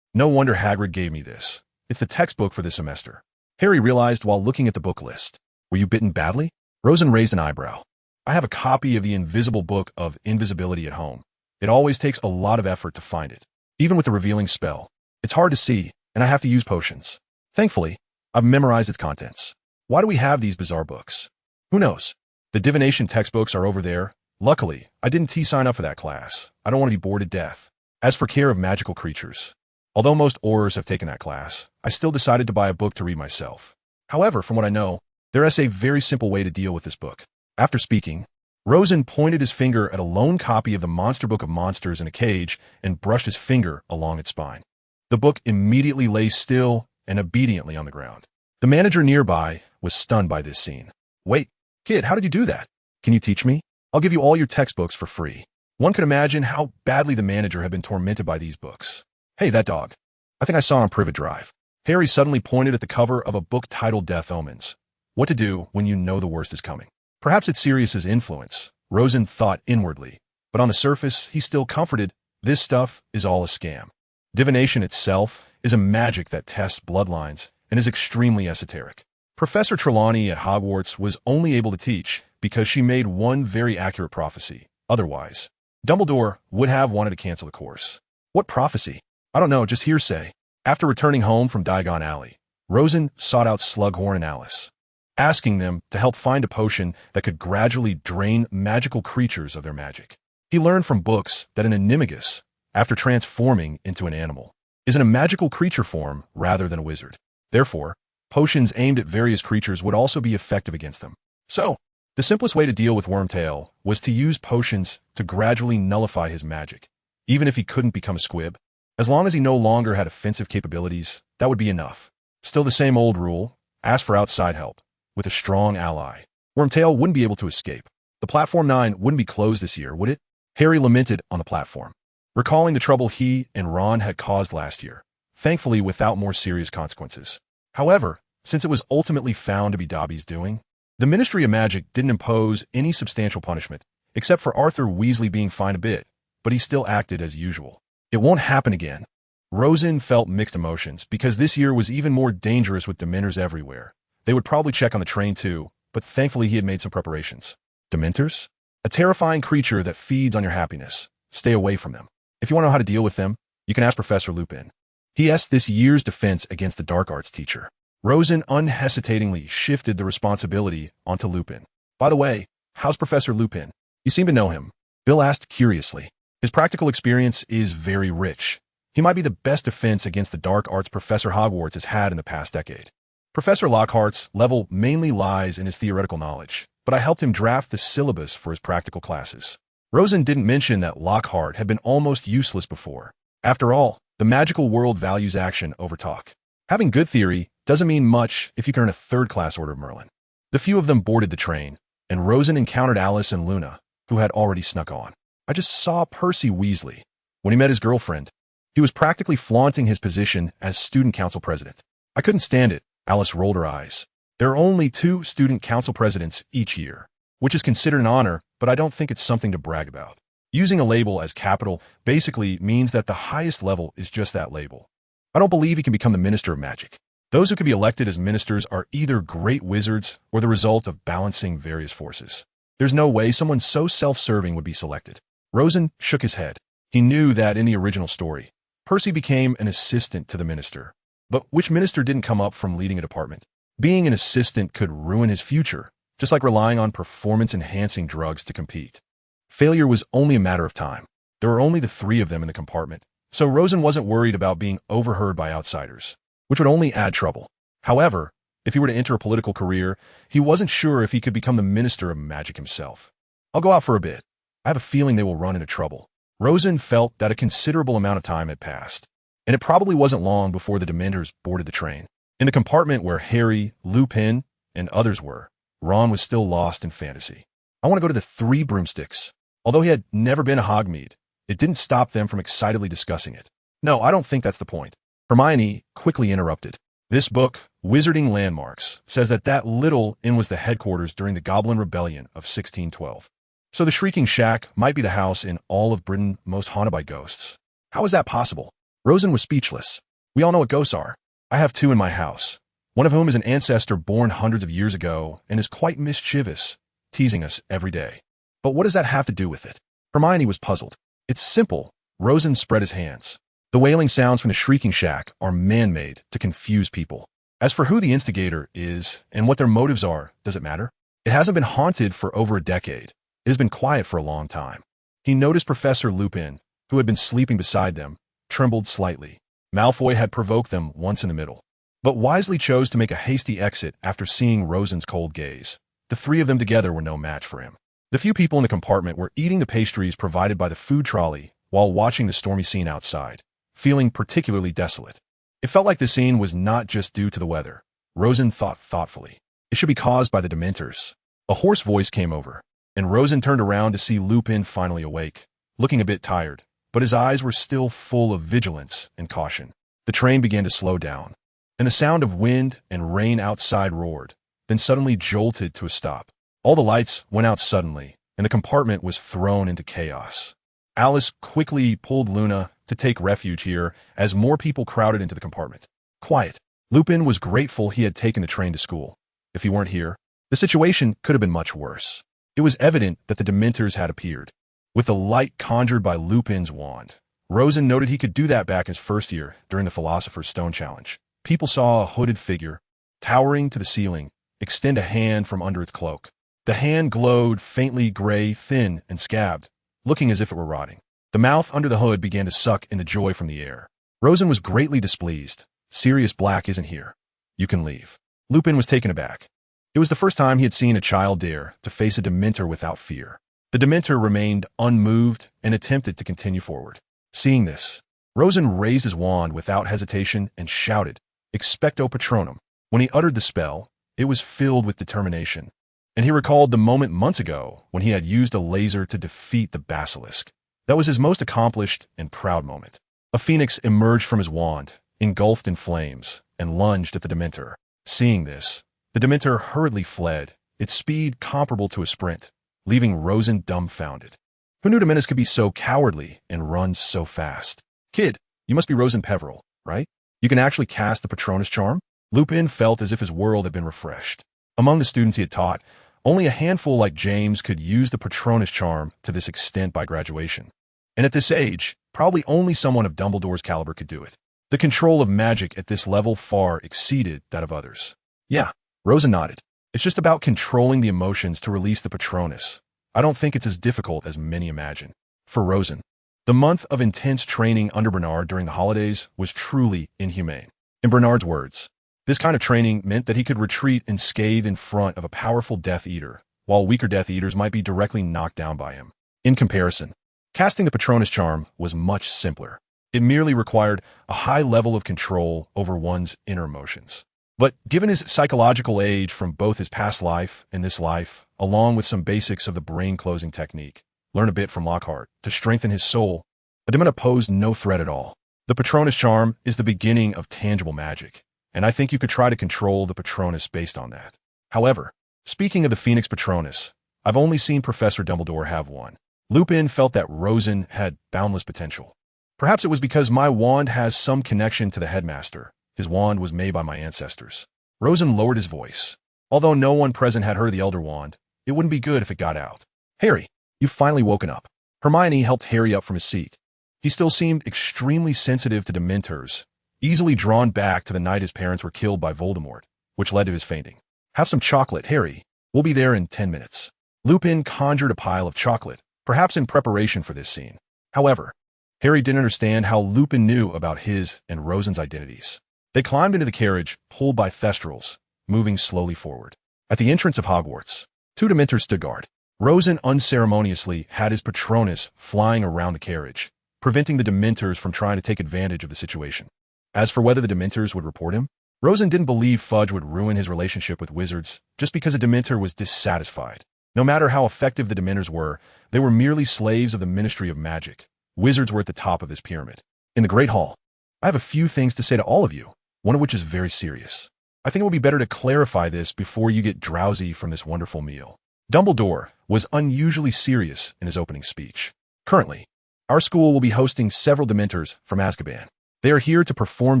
No wonder Hagrid gave me this. It's the textbook for this semester. Harry realized while looking at the book list. Were you bitten badly? Rosen raised an eyebrow. I have a copy of the Invisible Book of Invisibility at home. It always takes a lot of effort to find it. Even with the revealing spell, it's hard to see, and I have to use potions. Thankfully, I've memorized its contents. Why do we have these bizarre books? Who knows? The divination textbooks are over there. Luckily, I didn't sign up for that class. I don't want to be bored to death. As for care of magical creatures, although most Aurors have taken that class, I still decided to buy a book to read myself. However, from what I know, there is a very simple way to deal with this book. After speaking, Rosen pointed his finger at a lone copy of the Monster Book of Monsters in a cage and brushed his finger along its spine. The book immediately lay still and obediently on the ground. The manager nearby was stunned by this scene. Wait, kid, how did you do that? Can you teach me? I'll give you all your textbooks for free. One could imagine how badly the manager had been tormented by these books. Hey, that dog. I think I saw it on Privet Drive. Harry suddenly pointed at the cover of a book titled Death Omens. What to do when you know the worst is coming. Perhaps it's Sirius's influence, Rosen thought inwardly. But on the surface, he's still comforted. This stuff is all a scam. Divination itself is a magic that tests bloodlines and is extremely esoteric. Professor Trelawney at Hogwarts was only able to teach because she made one very accurate prophecy. Otherwise, Dumbledore would have wanted to cancel the course. What prophecy? I don't know, just hearsay. After returning home from Diagon Alley, Rosen sought out Slughorn and Alice, asking them to help find a potion that could gradually drain magical creatures of their magic. He learned from books that an animagus, after transforming into an animal, is in a magical creature form rather than a wizard. Therefore, potions aimed at various creatures would also be effective against them. So, the simplest way to deal with Wormtail was to use potions to gradually nullify his magic. Even if he couldn't become a squib, as long as he no longer had offensive capabilities, that would be enough. Still the same old rule, ask for outside help. With a strong ally, Wormtail wouldn't be able to escape. The Platform 9 wouldn't be closed this year, would it? Harry lamented on the platform, recalling the trouble he and Ron had caused last year, thankfully without more serious consequences. However, since it was ultimately found to be Dobby's doing, the Ministry of Magic didn't impose any substantial punishment, except for Arthur Weasley being fined a bit, but he still acted as usual. It won't happen again. Rosen felt mixed emotions because this year was even more dangerous with Dementors everywhere. They would probably check on the train too, but thankfully he had made some preparations. Dementors? A terrifying creature that feeds on your happiness. Stay away from them. If you want to know how to deal with them, you can ask Professor Lupin. He asked this year's defense against the dark arts teacher. Rosen unhesitatingly shifted the responsibility onto Lupin. By the way, how's Professor Lupin? You seem to know him. Bill asked curiously. His practical experience is very rich. He might be the best defense against the dark arts Professor Hogwarts has had in the past decade. Professor Lockhart's level mainly lies in his theoretical knowledge, but I helped him draft the syllabus for his practical classes. Rosen didn't mention that Lockhart had been almost useless before. After all, the magical world values action over talk. Having good theory doesn't mean much if you can earn a third-class Order of Merlin. The few of them boarded the train, and Rosen encountered Alice and Luna, who had already snuck on. I just saw Percy Weasley. When he met his girlfriend, he was practically flaunting his position as student council president. I couldn't stand it. Alice rolled her eyes. There are only 2 student council presidents each year, which is considered an honor, but I don't think it's something to brag about. Using a label as capital basically means that the highest level is just that label. I don't believe he can become the Minister of Magic. Those who can be elected as ministers are either great wizards or the result of balancing various forces. There's no way someone so self-serving would be selected. Rosen shook his head. He knew that in the original story, Percy became an assistant to the minister. But which minister didn't come up from leading a department? Being an assistant could ruin his future, just like relying on performance-enhancing drugs to compete. Failure was only a matter of time. There were only the 3 of them in the compartment, so Rosen wasn't worried about being overheard by outsiders, which would only add trouble. However, if he were to enter a political career, he wasn't sure if he could become the Minister of Magic himself. I'll go out for a bit. I have a feeling they will run into trouble. Rosen felt that a considerable amount of time had passed, and it probably wasn't long before the Dementors boarded the train. In the compartment where Harry, Lupin, and others were, Ron was still lost in fantasy. I want to go to the 3 broomsticks. Although he had never been a Hogsmeade, it didn't stop them from excitedly discussing it. No, I don't think that's the point. Hermione quickly interrupted. This book, Wizarding Landmarks, says that little inn was the headquarters during the Goblin Rebellion of 1612. So the Shrieking Shack might be the house in all of Britain most haunted by ghosts. How is that possible? Rosen was speechless. We all know what ghosts are. I have 2 in my house, one of whom is an ancestor born hundreds of years ago and is quite mischievous, teasing us every day. But what does that have to do with it? Hermione was puzzled. It's simple. Rosen spread his hands. The wailing sounds from the Shrieking Shack are man-made to confuse people. As for who the instigator is and what their motives are, does it matter? It hasn't been haunted for over a decade. It has been quiet for a long time. He noticed Professor Lupin, who had been sleeping beside them, trembled slightly. Malfoy had provoked them once in the middle, but wisely chose to make a hasty exit after seeing Rosen's cold gaze. The 3 of them together were no match for him. The few people in the compartment were eating the pastries provided by the food trolley while watching the stormy scene outside, feeling particularly desolate. It felt like the scene was not just due to the weather. Rosen thought thoughtfully. It should be caused by the Dementors. A hoarse voice came over, and Rosen turned around to see Lupin finally awake, looking a bit tired, but his eyes were still full of vigilance and caution. The train began to slow down, and the sound of wind and rain outside roared, then suddenly jolted to a stop. All the lights went out suddenly, and the compartment was thrown into chaos. Alice quickly pulled Luna to take refuge here as more people crowded into the compartment. Quiet. Lupin was grateful he had taken the train to school. If he weren't here, the situation could have been much worse. It was evident that the Dementors had appeared. With the light conjured by Lupin's wand, Rosen noted he could do that back his first year during the Philosopher's Stone Challenge. People saw a hooded figure, towering to the ceiling, extend a hand from under its cloak. The hand glowed faintly gray, thin, and scabbed, looking as if it were rotting. The mouth under the hood began to suck in the joy from the air. Rosen was greatly displeased. Sirius Black isn't here. You can leave. Lupin was taken aback. It was the first time he had seen a child dare to face a Dementor without fear. The Dementor remained unmoved and attempted to continue forward. Seeing this, Rosen raised his wand without hesitation and shouted, Expecto Patronum. When he uttered the spell, it was filled with determination, and he recalled the moment months ago when he had used a laser to defeat the basilisk. That was his most accomplished and proud moment. A phoenix emerged from his wand, engulfed in flames, and lunged at the Dementor. Seeing this, the Dementor hurriedly fled, its speed comparable to a sprint, leaving Rosen dumbfounded. Who knew Dementors could be so cowardly and run so fast? Kid, you must be Rosen Peveril, right? You can actually cast the Patronus charm? Lupin felt as if his world had been refreshed. Among the students he had taught, only a handful like James could use the Patronus charm to this extent by graduation. And at this age, probably only someone of Dumbledore's caliber could do it. The control of magic at this level far exceeded that of others. Yeah, Rosen nodded. It's just about controlling the emotions to release the Patronus. I don't think it's as difficult as many imagine. For Rosen, The month of intense training under Bernard during the holidays was truly inhumane. In Bernard's words, this kind of training meant that he could retreat unscathed in front of a powerful Death Eater, while weaker Death Eaters might be directly knocked down by him. In comparison, casting the Patronus charm was much simpler. It merely required a high level of control over one's inner emotions. But given his psychological age from both his past life and this life, along with some basics of the brain-closing technique, learn a bit from Lockhart to strengthen his soul, Adamina posed no threat at all. The Patronus charm is the beginning of tangible magic, and I think you could try to control the Patronus based on that. However, speaking of the Phoenix Patronus, I've only seen Professor Dumbledore have one. Lupin felt that Rosen had boundless potential. Perhaps it was because my wand has some connection to the headmaster. His wand was made by my ancestors. Rosen lowered his voice. Although no one present had heard of the Elder Wand, it wouldn't be good if it got out. Harry, you've finally woken up. Hermione helped Harry up from his seat. He still seemed extremely sensitive to Dementors, easily drawn back to the night his parents were killed by Voldemort, which led to his fainting. Have some chocolate, Harry. We'll be there in 10 minutes. Lupin conjured a pile of chocolate, perhaps in preparation for this scene. However, Harry didn't understand how Lupin knew about his and Rosen's identities. They climbed into the carriage, pulled by Thestrals, moving slowly forward. At the entrance of Hogwarts, two Dementors stood guard. Rosen unceremoniously had his Patronus flying around the carriage, preventing the Dementors from trying to take advantage of the situation. As for whether the Dementors would report him, Rosen didn't believe Fudge would ruin his relationship with wizards just because a Dementor was dissatisfied. No matter how effective the Dementors were, they were merely slaves of the Ministry of Magic. Wizards were at the top of this pyramid. In the Great Hall, I have a few things to say to all of you, one of which is very serious. I think it will be better to clarify this before you get drowsy from this wonderful meal. Dumbledore was unusually serious in his opening speech. Currently, our school will be hosting several Dementors from Azkaban. They are here to perform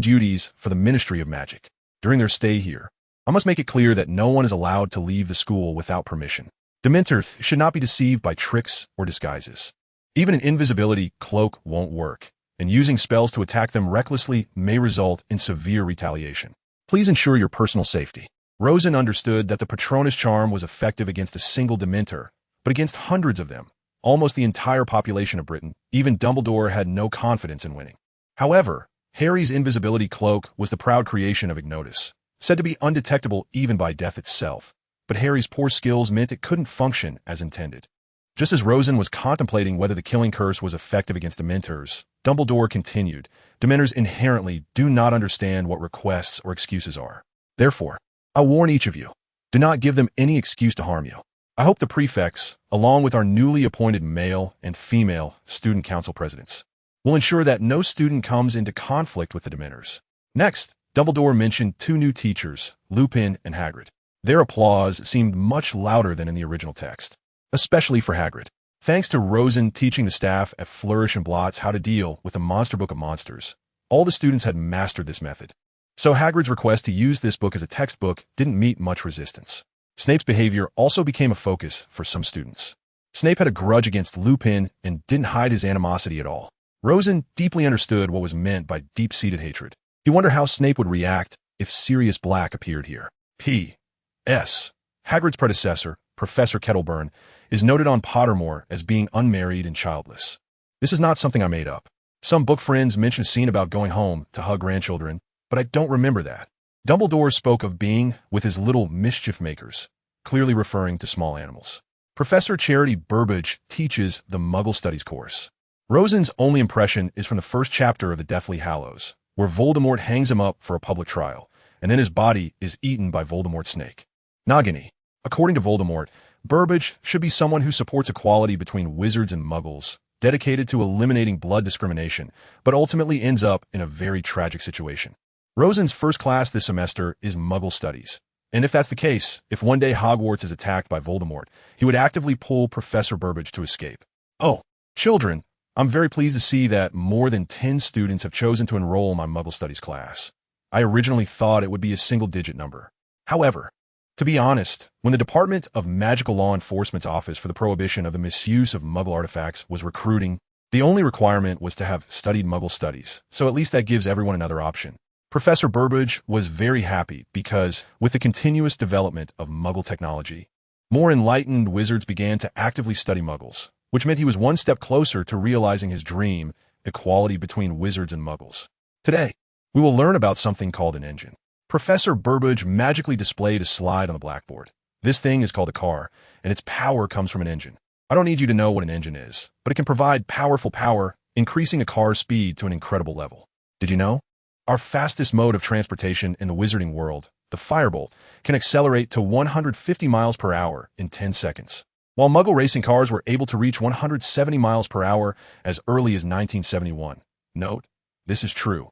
duties for the Ministry of Magic. During their stay here, I must make it clear that no one is allowed to leave the school without permission. Dementors should not be deceived by tricks or disguises. Even an invisibility cloak won't work, and using spells to attack them recklessly may result in severe retaliation. Please ensure your personal safety. Rosen understood that the Patronus charm was effective against a single Dementor, but against hundreds of them, almost the entire population of Britain, even Dumbledore had no confidence in winning. However, Harry's invisibility cloak was the proud creation of Ignotus, said to be undetectable even by death itself, but Harry's poor skills meant it couldn't function as intended. Just as Rosen was contemplating whether the killing curse was effective against Dementors, Dumbledore continued, Dementors inherently do not understand what requests or excuses are. Therefore, I warn each of you, do not give them any excuse to harm you. I hope the prefects, along with our newly appointed male and female student council presidents, will ensure that no student comes into conflict with the Dementors. Next, Dumbledore mentioned two new teachers, Lupin and Hagrid. Their applause seemed much louder than in the original text, especially for Hagrid. Thanks to Rosen teaching the staff at Flourish and Blots how to deal with the Monster Book of Monsters, all the students had mastered this method. So Hagrid's request to use this book as a textbook didn't meet much resistance. Snape's behavior also became a focus for some students. Snape had a grudge against Lupin and didn't hide his animosity at all. Rosen deeply understood what was meant by deep-seated hatred. He wondered how Snape would react if Sirius Black appeared here. P.S. Hagrid's predecessor, Professor Kettleburn, is noted on Pottermore as being unmarried and childless. This is not something I made up. Some book friends mention a scene about going home to hug grandchildren, but I don't remember that. Dumbledore spoke of being with his little mischief makers, clearly referring to small animals. Professor Charity Burbage teaches the Muggle Studies course. Rosen's only impression is from the first chapter of the Deathly Hallows, where Voldemort hangs him up for a public trial, and then his body is eaten by Voldemort's snake. Nagini. According to Voldemort, Burbage should be someone who supports equality between wizards and muggles, dedicated to eliminating blood discrimination, but ultimately ends up in a very tragic situation. Rosen's first class this semester is Muggle Studies, and if that's the case, if one day Hogwarts is attacked by Voldemort, he would actively pull Professor Burbage to escape. Oh, children, I'm very pleased to see that more than 10 students have chosen to enroll in my Muggle Studies class. I originally thought it would be a single-digit number. However, to be honest, when the Department of Magical Law Enforcement's Office for the Prohibition of the Misuse of Muggle Artifacts was recruiting, the only requirement was to have studied Muggle Studies, so at least that gives everyone another option. Professor Burbage was very happy because, with the continuous development of Muggle technology, more enlightened wizards began to actively study Muggles, which meant he was one step closer to realizing his dream, equality between wizards and muggles. Today, we will learn about something called an engine. Professor Burbage magically displayed a slide on the blackboard. This thing is called a car, and its power comes from an engine. I don't need you to know what an engine is, but it can provide powerful power, increasing a car's speed to an incredible level. Did you know? Our fastest mode of transportation in the wizarding world, the firebolt, can accelerate to 150 miles per hour in 10 seconds. While Muggle racing cars were able to reach 170 miles per hour as early as 1971. Note, this is true.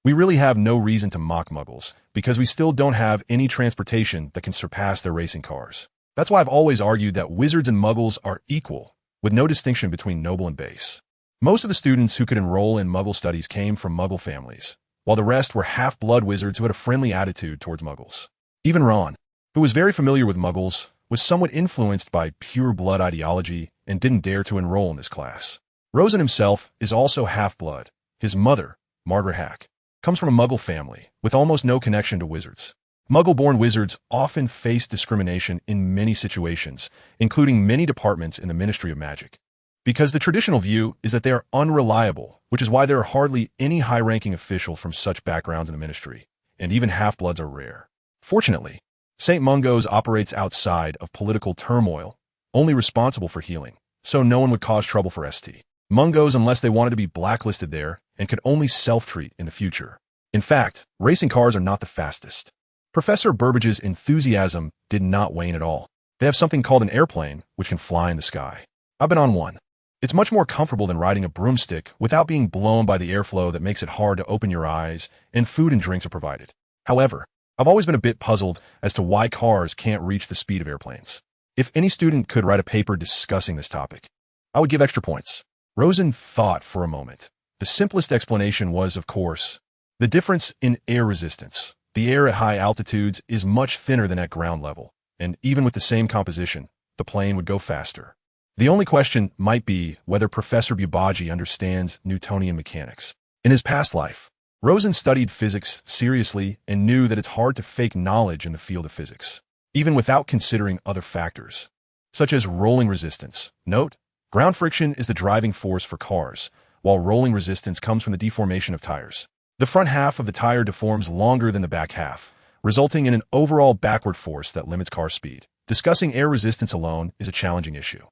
We really have no reason to mock Muggles, because we still don't have any transportation that can surpass their racing cars. That's why I've always argued that wizards and Muggles are equal, with no distinction between noble and base. Most of the students who could enroll in Muggle studies came from Muggle families, while the rest were half-blood wizards who had a friendly attitude towards Muggles. Even Ron, who was very familiar with Muggles, was somewhat influenced by pure-blood ideology and didn't dare to enroll in this class. Rosen himself is also half-blood. His mother, Margaret Hack, comes from a Muggle family with almost no connection to wizards. Muggle-born wizards often face discrimination in many situations, including many departments in the Ministry of Magic, because the traditional view is that they are unreliable, which is why there are hardly any high-ranking official from such backgrounds in the ministry, and even half-bloods are rare. Fortunately, St. Mungo's operates outside of political turmoil, only responsible for healing, so no one would cause trouble for St. Mungo's unless they wanted to be blacklisted there and could only self-treat in the future. In fact, racing cars are not the fastest. Professor Burbage's enthusiasm did not wane at all. They have something called an airplane, which can fly in the sky. I've been on one. It's much more comfortable than riding a broomstick without being blown by the airflow that makes it hard to open your eyes, and food and drinks are provided. However, I've always been a bit puzzled as to why cars can't reach the speed of airplanes. If any student could write a paper discussing this topic, I would give extra points. Rosen thought for a moment. The simplest explanation was, of course, the difference in air resistance. The air at high altitudes is much thinner than at ground level, and even with the same composition, the plane would go faster. The only question might be whether Professor Bubaji understands Newtonian mechanics. In his past life, Rosen studied physics seriously and knew that it's hard to fake knowledge in the field of physics, even without considering other factors, such as rolling resistance. Note, ground friction is the driving force for cars, while rolling resistance comes from the deformation of tires. The front half of the tire deforms longer than the back half, resulting in an overall backward force that limits car speed. Discussing air resistance alone is a challenging issue.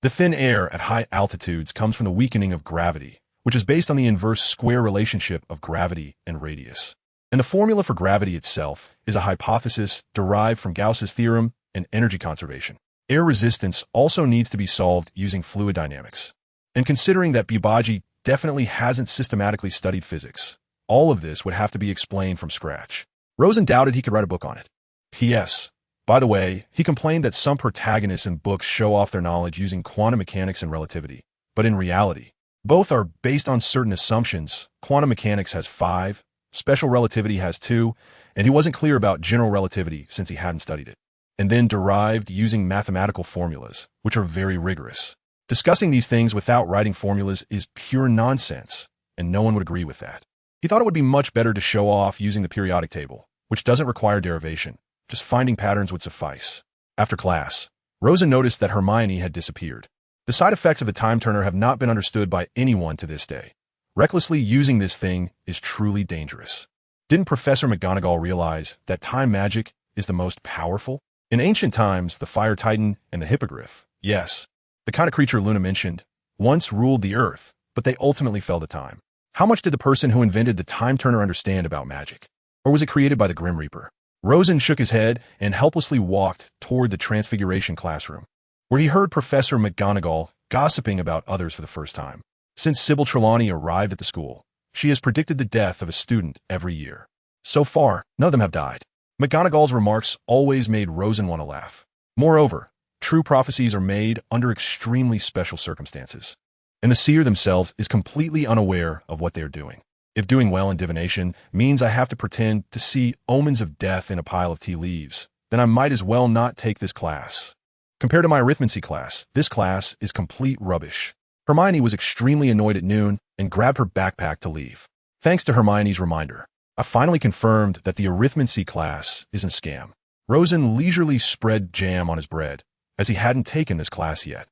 The thin air at high altitudes comes from the weakening of gravity, which is based on the inverse square relationship of gravity and radius. And the formula for gravity itself is a hypothesis derived from Gauss's theorem and energy conservation. Air resistance also needs to be solved using fluid dynamics. And considering that Bubaji definitely hasn't systematically studied physics, all of this would have to be explained from scratch. Rosen doubted he could write a book on it. P.S. By the way, he complained that some protagonists in books show off their knowledge using quantum mechanics and relativity. But in reality, both are based on certain assumptions. Quantum mechanics has 5, special relativity has 2, and he wasn't clear about general relativity since he hadn't studied it. And then derived using mathematical formulas, which are very rigorous. Discussing these things without writing formulas is pure nonsense, and no one would agree with that. He thought it would be much better to show off using the periodic table, which doesn't require derivation. Just finding patterns would suffice. After class, Rosen noticed that Hermione had disappeared. The side effects of the time turner have not been understood by anyone to this day. Recklessly using this thing is truly dangerous. Didn't Professor McGonagall realize that time magic is the most powerful? In ancient times, the Fire Titan and the Hippogriff, yes, the kind of creature Luna mentioned, once ruled the earth, but they ultimately fell to time. How much did the person who invented the time turner understand about magic? Or was it created by the Grim Reaper? Rosen shook his head and helplessly walked toward the Transfiguration classroom, where he heard Professor McGonagall gossiping about others for the first time. Since Sybil Trelawney arrived at the school, she has predicted the death of a student every year. So far, none of them have died. McGonagall's remarks always made Rosen want to laugh. Moreover, true prophecies are made under extremely special circumstances, and the seer themselves is completely unaware of what they are doing. If doing well in divination means I have to pretend to see omens of death in a pile of tea leaves, then I might as well not take this class. Compared to my arithmancy class, this class is complete rubbish. Hermione was extremely annoyed at noon and grabbed her backpack to leave. Thanks to Hermione's reminder, I finally confirmed that the arithmancy class isn't a scam. Rosen leisurely spread jam on his bread, as he hadn't taken this class yet.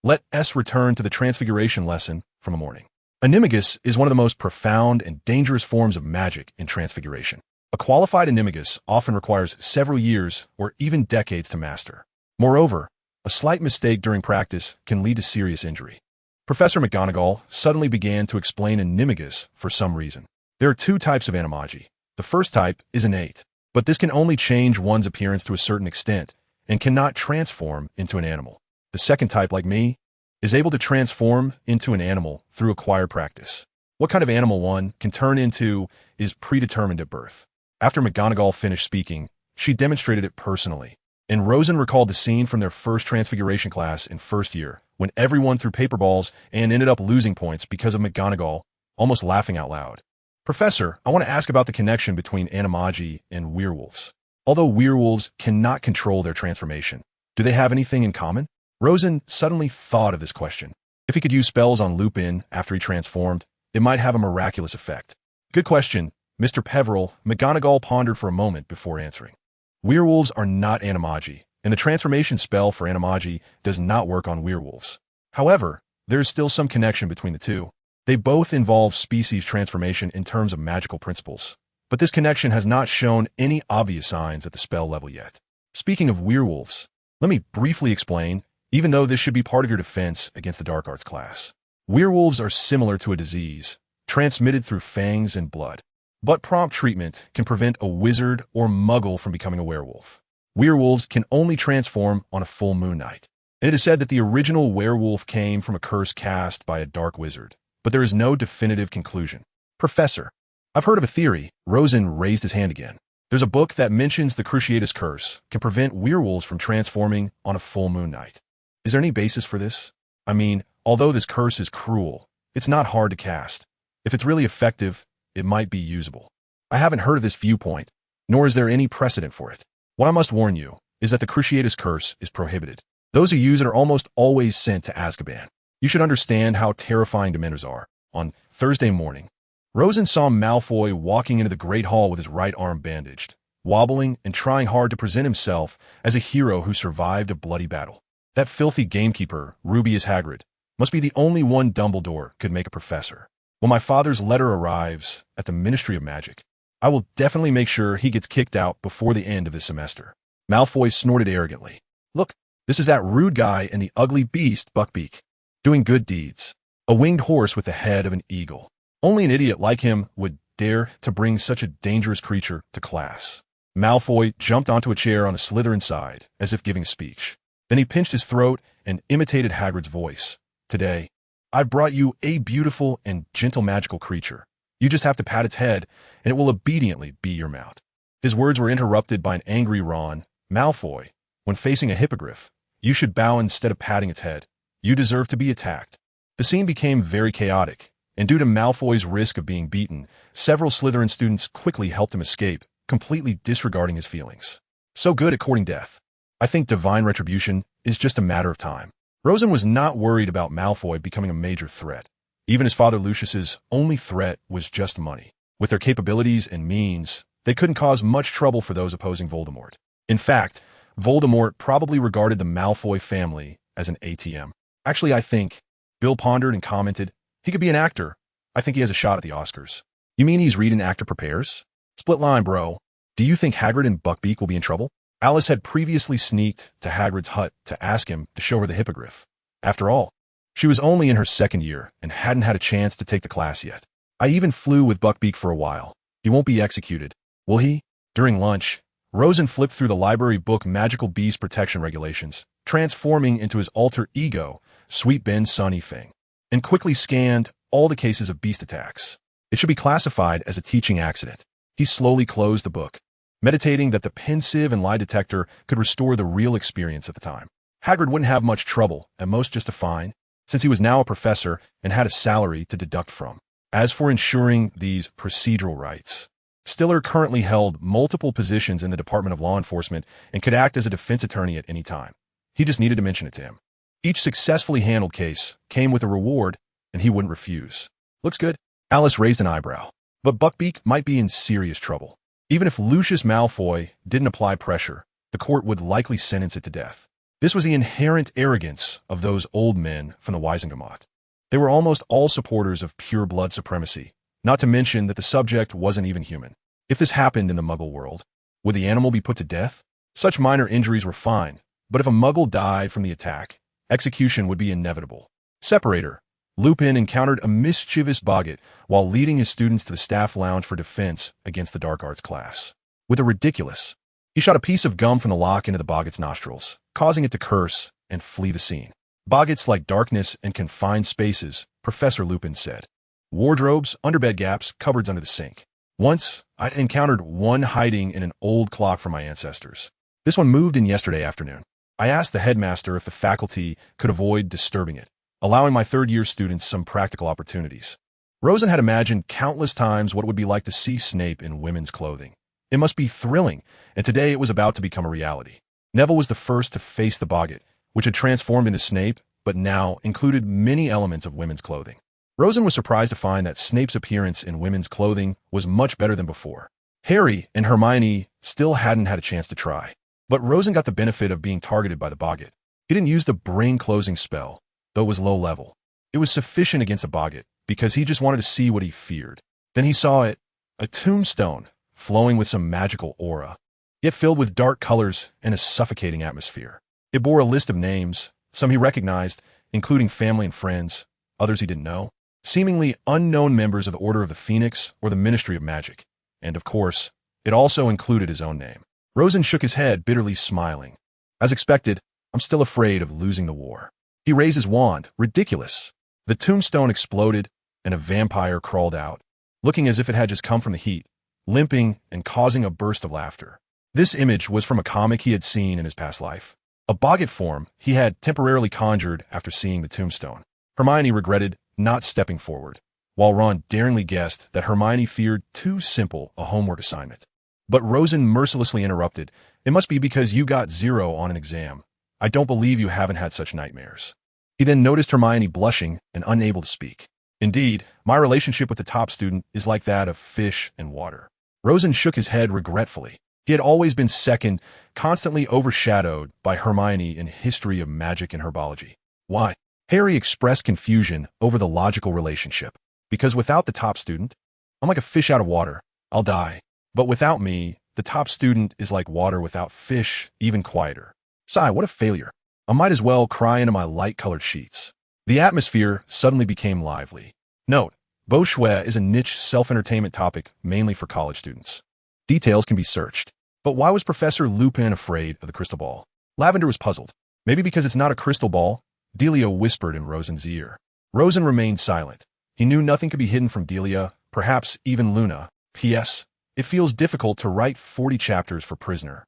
Let us return to the transfiguration lesson from a morning. Animagus is one of the most profound and dangerous forms of magic in transfiguration. A qualified animagus often requires several years or even decades to master. Moreover, a slight mistake during practice can lead to serious injury. Professor McGonagall suddenly began to explain animagus for some reason. There are two types of animagi. The first type is innate, but this can only change one's appearance to a certain extent and cannot transform into an animal. The second type, like me, is able to transform into an animal through acquired practice. What kind of animal one can turn into is predetermined at birth. After McGonagall finished speaking, she demonstrated it personally, and Rosen recalled the scene from their first transfiguration class in first year, when everyone threw paper balls and ended up losing points because of McGonagall, almost laughing out loud. Professor, I want to ask about the connection between animagi and werewolves. Although werewolves cannot control their transformation, do they have anything in common? Rosen suddenly thought of this question. If he could use spells on Lupin after he transformed, it might have a miraculous effect. Good question, Mr. Peveril. McGonagall pondered for a moment before answering. Werewolves are not animagi, and the transformation spell for animagi does not work on werewolves. However, there is still some connection between the two. They both involve species transformation in terms of magical principles, but this connection has not shown any obvious signs at the spell level yet. Speaking of werewolves, let me briefly explain, even though this should be part of your defense against the dark arts class. Werewolves are similar to a disease, transmitted through fangs and blood, but prompt treatment can prevent a wizard or muggle from becoming a werewolf. Werewolves can only transform on a full moon night, and it is said that the original werewolf came from a curse cast by a dark wizard, but there is no definitive conclusion. Professor, I've heard of a theory. Rosen raised his hand again. There's a book that mentions the Cruciatus Curse can prevent werewolves from transforming on a full moon night. Is there any basis for this? I mean, although this curse is cruel, it's not hard to cast. If it's really effective, it might be usable. I haven't heard of this viewpoint, nor is there any precedent for it. What I must warn you is that the Cruciatus Curse is prohibited. Those who use it are almost always sent to Azkaban. You should understand how terrifying Dementors are. On Thursday morning, Rosen saw Malfoy walking into the Great Hall with his right arm bandaged, wobbling and trying hard to present himself as a hero who survived a bloody battle. That filthy gamekeeper, Rubeus Hagrid, must be the only one Dumbledore could make a professor. When my father's letter arrives at the Ministry of Magic, I will definitely make sure he gets kicked out before the end of this semester. Malfoy snorted arrogantly. Look, this is that rude guy and the ugly beast, Buckbeak, doing good deeds. A winged horse with the head of an eagle. Only an idiot like him would dare to bring such a dangerous creature to class. Malfoy jumped onto a chair on the Slytherin side, as if giving a speech. Then he pinched his throat and imitated Hagrid's voice. Today, I've brought you a beautiful and gentle magical creature. You just have to pat its head, and it will obediently be your mount. His words were interrupted by an angry Ron. Malfoy, when facing a hippogriff, you should bow instead of patting its head. You deserve to be attacked. The scene became very chaotic, and due to Malfoy's risk of being beaten, several Slytherin students quickly helped him escape, completely disregarding his feelings. So good at courting death. I think divine retribution is just a matter of time. Rosen was not worried about Malfoy becoming a major threat. Even his father Lucius's only threat was just money. With their capabilities and means, they couldn't cause much trouble for those opposing Voldemort. In fact, Voldemort probably regarded the Malfoy family as an ATM. Actually, I think, Bill pondered and commented, he could be an actor. I think he has a shot at the Oscars. You mean he's reading Actor Prepares? Split line, bro. Do you think Hagrid and Buckbeak will be in trouble? Alice had previously sneaked to Hagrid's hut to ask him to show her the hippogriff. After all, she was only in her second year and hadn't had a chance to take the class yet. I even flew with Buckbeak for a while. He won't be executed, will he? During lunch, Rosen flipped through the library book Magical Beast Protection Regulations, transforming into his alter ego, Sweet Ben Sunny Fing, and quickly scanned all the cases of beast attacks. It should be classified as a teaching accident. He slowly closed the book, meditating that the pensive and lie detector could restore the real experience at the time. Hagrid wouldn't have much trouble, at most just a fine, since he was now a professor and had a salary to deduct from. As for ensuring these procedural rights, Stiller currently held multiple positions in the Department of Law Enforcement and could act as a defense attorney at any time. He just needed to mention it to him. Each successfully handled case came with a reward, and he wouldn't refuse. Looks good. Alice raised an eyebrow. But Buckbeak might be in serious trouble. Even if Lucius Malfoy didn't apply pressure, the court would likely sentence it to death. This was the inherent arrogance of those old men from the Wisengamot. They were almost all supporters of pure blood supremacy, not to mention that the subject wasn't even human. If this happened in the Muggle world, would the animal be put to death? Such minor injuries were fine, but if a Muggle died from the attack, execution would be inevitable. Separator. Lupin encountered a mischievous boggart while leading his students to the staff lounge for defense against the dark arts class. With a ridiculous, he shot a piece of gum from the lock into the boggart's nostrils, causing it to curse and flee the scene. Boggarts like darkness and confined spaces, Professor Lupin said. Wardrobes, underbed gaps, cupboards under the sink. Once, I encountered one hiding in an old clock from my ancestors. This one moved in yesterday afternoon. I asked the headmaster if the faculty could avoid disturbing it, allowing my third-year students some practical opportunities. Rosen had imagined countless times what it would be like to see Snape in women's clothing. It must be thrilling, and today it was about to become a reality. Neville was the first to face the boggart, which had transformed into Snape, but now included many elements of women's clothing. Rosen was surprised to find that Snape's appearance in women's clothing was much better than before. Harry and Hermione still hadn't had a chance to try, but Rosen got the benefit of being targeted by the boggart. He didn't use the brain-closing spell, though it was low level. It was sufficient against the boggart, because he just wanted to see what he feared. Then he saw it, a tombstone, flowing with some magical aura, yet filled with dark colors and a suffocating atmosphere. It bore a list of names, some he recognized, including family and friends, others he didn't know, seemingly unknown members of the Order of the Phoenix or the Ministry of Magic. And of course, it also included his own name. Rosen shook his head, bitterly smiling. As expected, I'm still afraid of losing the war. He raised his wand. Ridiculous. The tombstone exploded, and a vampire crawled out, looking as if it had just come from the heat, limping and causing a burst of laughter. This image was from a comic he had seen in his past life. A boggart form he had temporarily conjured after seeing the tombstone. Hermione regretted not stepping forward, while Ron daringly guessed that Hermione feared too simple a homework assignment. But Rosen mercilessly interrupted. It must be because you got 0 on an exam. I don't believe you haven't had such nightmares. He then noticed Hermione blushing and unable to speak. Indeed, my relationship with the top student is like that of fish and water. Rosen shook his head regretfully. He had always been second, constantly overshadowed by Hermione in history of magic and herbology. Why? Harry expressed confusion over the logical relationship. Because without the top student, I'm like a fish out of water. I'll die. But without me, the top student is like water without fish, even quieter. Sigh, what a failure. I might as well cry into my light-colored sheets. The atmosphere suddenly became lively. Note, Beauchouet is a niche self-entertainment topic mainly for college students. Details can be searched. But why was Professor Lupin afraid of the crystal ball? Lavender was puzzled. Maybe because it's not a crystal ball? Delia whispered in Rosen's ear. Rosen remained silent. He knew nothing could be hidden from Delia, perhaps even Luna. P.S. It feels difficult to write 40 chapters for Prisoner.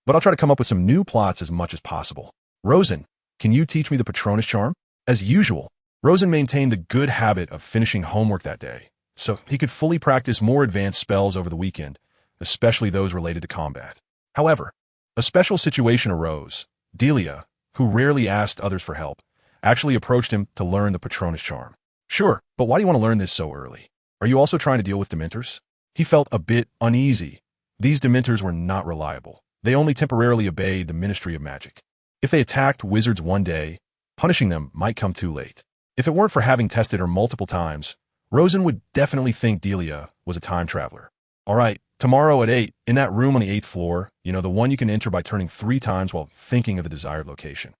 But I'll try to come up with some new plots as much as possible. Rosen, can you teach me the Patronus charm? As usual, Rosen maintained the good habit of finishing homework that day, so he could fully practice more advanced spells over the weekend, especially those related to combat. However, a special situation arose. Delia, who rarely asked others for help, actually approached him to learn the Patronus charm. Sure, but why do you want to learn this so early? Are you also trying to deal with Dementors? He felt a bit uneasy. These Dementors were not reliable. They only temporarily obeyed the Ministry of Magic. If they attacked wizards one day, punishing them might come too late. If it weren't for having tested her multiple times, Rosen would definitely think Delia was a time traveler. All right, tomorrow at 8, in that room on the 8th floor, the one you can enter by turning 3 times while thinking of the desired location.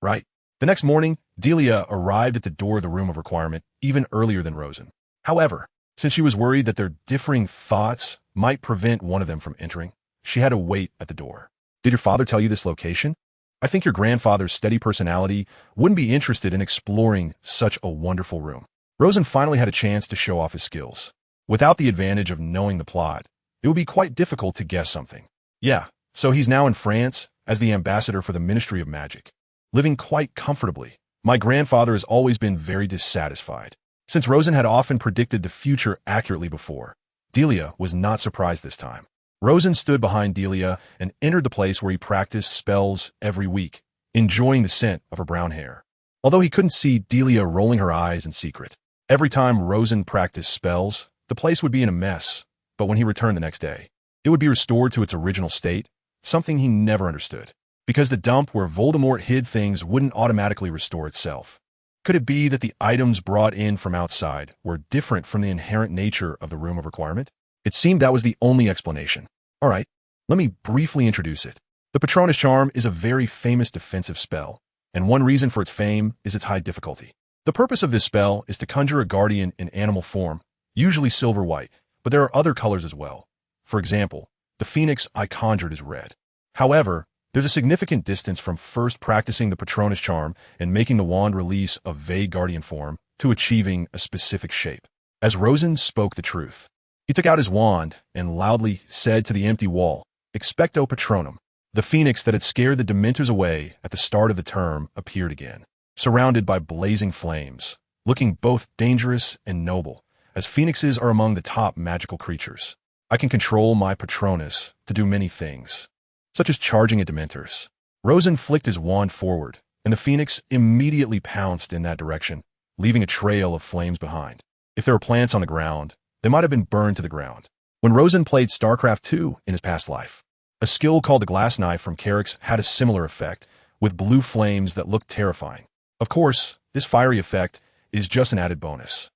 Right. The next morning, Delia arrived at the door of the room of requirement even earlier than Rosen. However, since she was worried that their differing thoughts might prevent one of them from entering, she had to wait at the door. Did your father tell you this location? I think your grandfather's steady personality wouldn't be interested in exploring such a wonderful room. Rosen finally had a chance to show off his skills. Without the advantage of knowing the plot, it would be quite difficult to guess something. Yeah, so he's now in France as the ambassador for the Ministry of Magic, living quite comfortably. My grandfather has always been very dissatisfied. Since Rosen had often predicted the future accurately before, Delia was not surprised this time. Rosen stood behind Delia and entered the place where he practiced spells every week, enjoying the scent of her brown hair. Although he couldn't see Delia rolling her eyes in secret. Every time Rosen practiced spells, the place would be in a mess, but when he returned the next day, it would be restored to its original state, something he never understood. Because the dump where Voldemort hid things wouldn't automatically restore itself. Could it be that the items brought in from outside were different from the inherent nature of the room of requirement? It seemed that was the only explanation. All right, let me briefly introduce it. The Patronus Charm is a very famous defensive spell, and one reason for its fame is its high difficulty. The purpose of this spell is to conjure a guardian in animal form, usually silver-white, but there are other colors as well. For example, the phoenix I conjured is red. However, there's a significant distance from first practicing the Patronus Charm and making the wand release a vague guardian form to achieving a specific shape. As Rosen spoke the truth, he took out his wand and loudly said to the empty wall, "Expecto Patronum." The phoenix that had scared the Dementors away at the start of the term appeared again, surrounded by blazing flames, looking both dangerous and noble, as phoenixes are among the top magical creatures. I can control my Patronus to do many things, such as charging at Dementors. Rosen flicked his wand forward, and the phoenix immediately pounced in that direction, leaving a trail of flames behind. If there were plants on the ground, they might have been burned to the ground. When Rosen played StarCraft 2 in his past life, a skill called the Glass Knife from Carrick's had a similar effect, with blue flames that looked terrifying. Of course, this fiery effect is just an added bonus.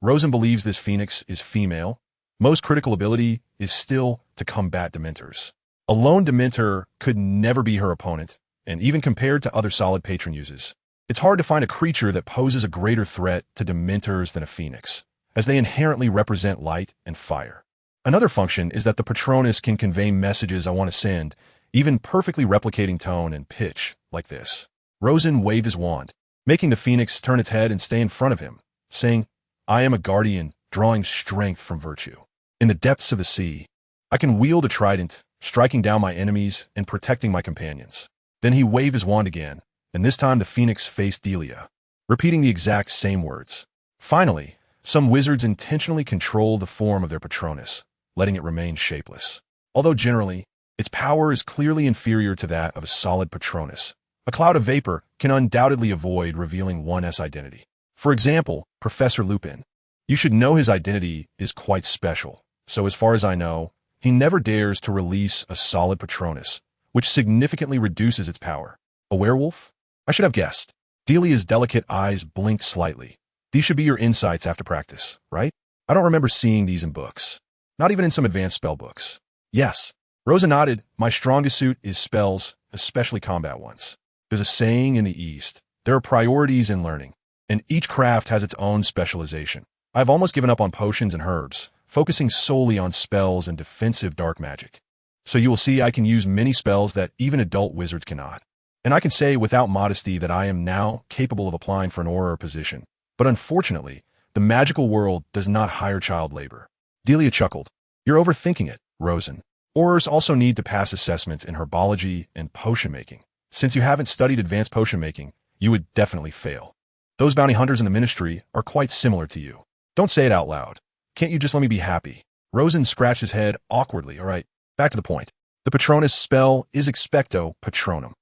Rosen believes this phoenix is female. Most critical ability is still to combat Dementors. A lone Dementor could never be her opponent, and even compared to other solid patron uses, it's hard to find a creature that poses a greater threat to Dementors than a phoenix, as they inherently represent light and fire. Another function is that the Patronus can convey messages I want to send, even perfectly replicating tone and pitch, like this. Rosen waved his wand, making the phoenix turn its head and stay in front of him, saying, "I am a guardian, drawing strength from virtue. In the depths of the sea, I can wield a trident, striking down my enemies and protecting my companions." Then he waved his wand again, and this time the phoenix faced Delia, repeating the exact same words. Finally, some wizards intentionally control the form of their Patronus, letting it remain shapeless. Although generally, its power is clearly inferior to that of a solid Patronus, a cloud of vapor can undoubtedly avoid revealing one's identity. For example, Professor Lupin. You should know his identity is quite special, so as far as I know, he never dares to release a solid Patronus, which significantly reduces its power. A werewolf? I should have guessed. Delia's delicate eyes blinked slightly. These should be your insights after practice, right? I don't remember seeing these in books. Not even in some advanced spell books. Yes. Rosen nodded. My strongest suit is spells, especially combat ones. There's a saying in the East. There are priorities in learning, and each craft has its own specialization. I've almost given up on potions and herbs, focusing solely on spells and defensive dark magic. So you will see I can use many spells that even adult wizards cannot. And I can say without modesty that I am now capable of applying for an aura or position. But unfortunately, the magical world does not hire child labor. Delia chuckled. You're overthinking it, Rosen. Aurors also need to pass assessments in herbology and potion making. Since you haven't studied advanced potion making, you would definitely fail. Those bounty hunters in the ministry are quite similar to you. Don't say it out loud. Can't you just let me be happy? Rosen scratched his head awkwardly. All right, back to the point. The Patronus spell is Expecto Patronum.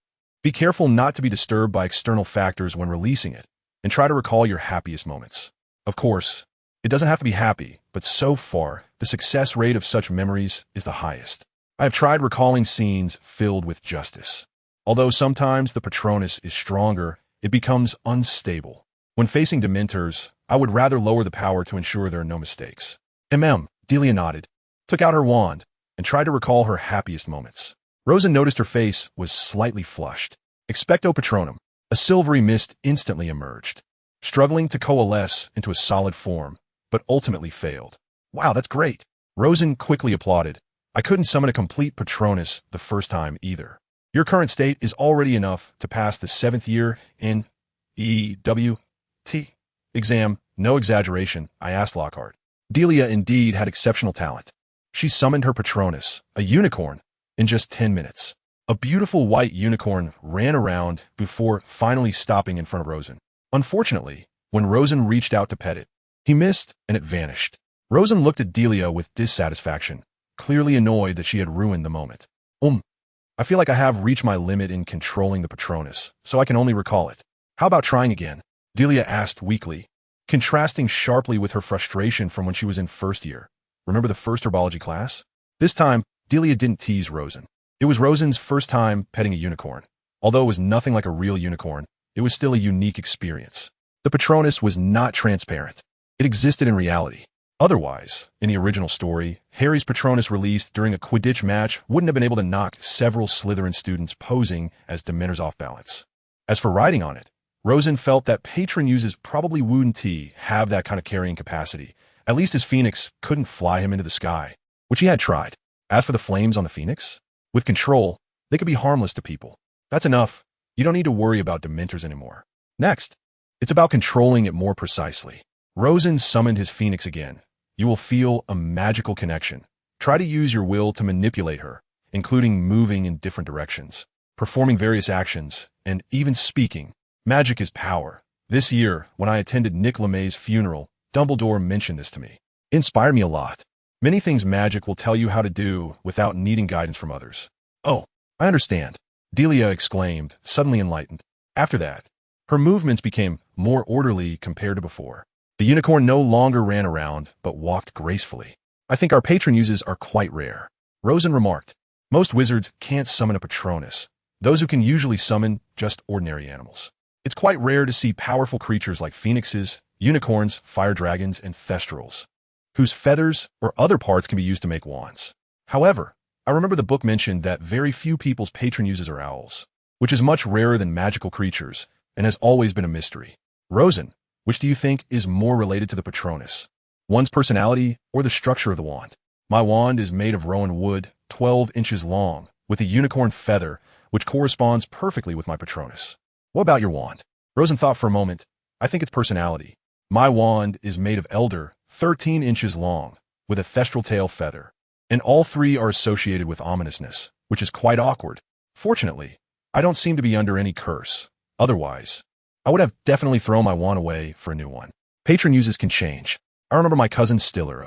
Be careful not to be disturbed by external factors when releasing it, and try to recall your happiest moments. Of course, it doesn't have to be happy, but so far, the success rate of such memories is the highest. I have tried recalling scenes filled with justice. Although sometimes the Patronus is stronger, it becomes unstable. When facing Dementors, I would rather lower the power to ensure there are no mistakes. Delia nodded, took out her wand, and tried to recall her happiest moments. Rosen noticed her face was slightly flushed. Expecto Patronum. A silvery mist instantly emerged, struggling to coalesce into a solid form, but ultimately failed. Wow, that's great. Rosen quickly applauded. I couldn't summon a complete Patronus the first time either. Your current state is already enough to pass the 7th year in EWT exam. No exaggeration, I asked Lockhart. Delia indeed had exceptional talent. She summoned her Patronus, a unicorn, in just 10 minutes. A beautiful white unicorn ran around before finally stopping in front of Rosen. Unfortunately, when Rosen reached out to pet it, he missed and it vanished. Rosen looked at Delia with dissatisfaction, clearly annoyed that she had ruined the moment. I feel like I have reached my limit in controlling the Patronus, so I can only recall it. How about trying again? Delia asked weakly, contrasting sharply with her frustration from when she was in first year. Remember the first herbology class? This time, Delia didn't tease Rosen. It was Rosen's first time petting a unicorn. Although it was nothing like a real unicorn, it was still a unique experience. The Patronus was not transparent. It existed in reality. Otherwise, in the original story, Harry's Patronus released during a Quidditch match wouldn't have been able to knock several Slytherin students posing as Dementors off balance. As for riding on it, Rosen felt that patron uses probably wouldn't have that kind of carrying capacity. At least his phoenix couldn't fly him into the sky, which he had tried. As for the flames on the phoenix, with control, they could be harmless to people. That's enough. You don't need to worry about Dementors anymore. Next, it's about controlling it more precisely. Rosen summoned his phoenix again. You will feel a magical connection. Try to use your will to manipulate her, including moving in different directions, performing various actions, and even speaking. Magic is power. This year, when I attended Nick LeMay's funeral, Dumbledore mentioned this to me. It inspired me a lot. Many things magic will tell you how to do without needing guidance from others. Oh, I understand, Delia exclaimed, suddenly enlightened. After that, her movements became more orderly compared to before. The unicorn no longer ran around, but walked gracefully. I think our patron uses are quite rare. Rosen remarked. Most wizards can't summon a Patronus. Those who can usually summon just ordinary animals. It's quite rare to see powerful creatures like phoenixes, unicorns, fire dragons, and thestrals, whose feathers or other parts can be used to make wands. However, I remember the book mentioned that very few people's patron uses are owls, which is much rarer than magical creatures and has always been a mystery. Rosen, which do you think is more related to the Patronus? One's personality or the structure of the wand? My wand is made of rowan wood, 12 inches long, with a unicorn feather, which corresponds perfectly with my Patronus. What about your wand? Rosen thought for a moment. I think it's personality. My wand is made of elder, 13 inches long, with a thestral tail feather, and all three are associated with ominousness, which is quite awkward. Fortunately, I don't seem to be under any curse. Otherwise, I would have definitely thrown my wand away for a new one. Patron uses can change. I remember my cousin Stiller,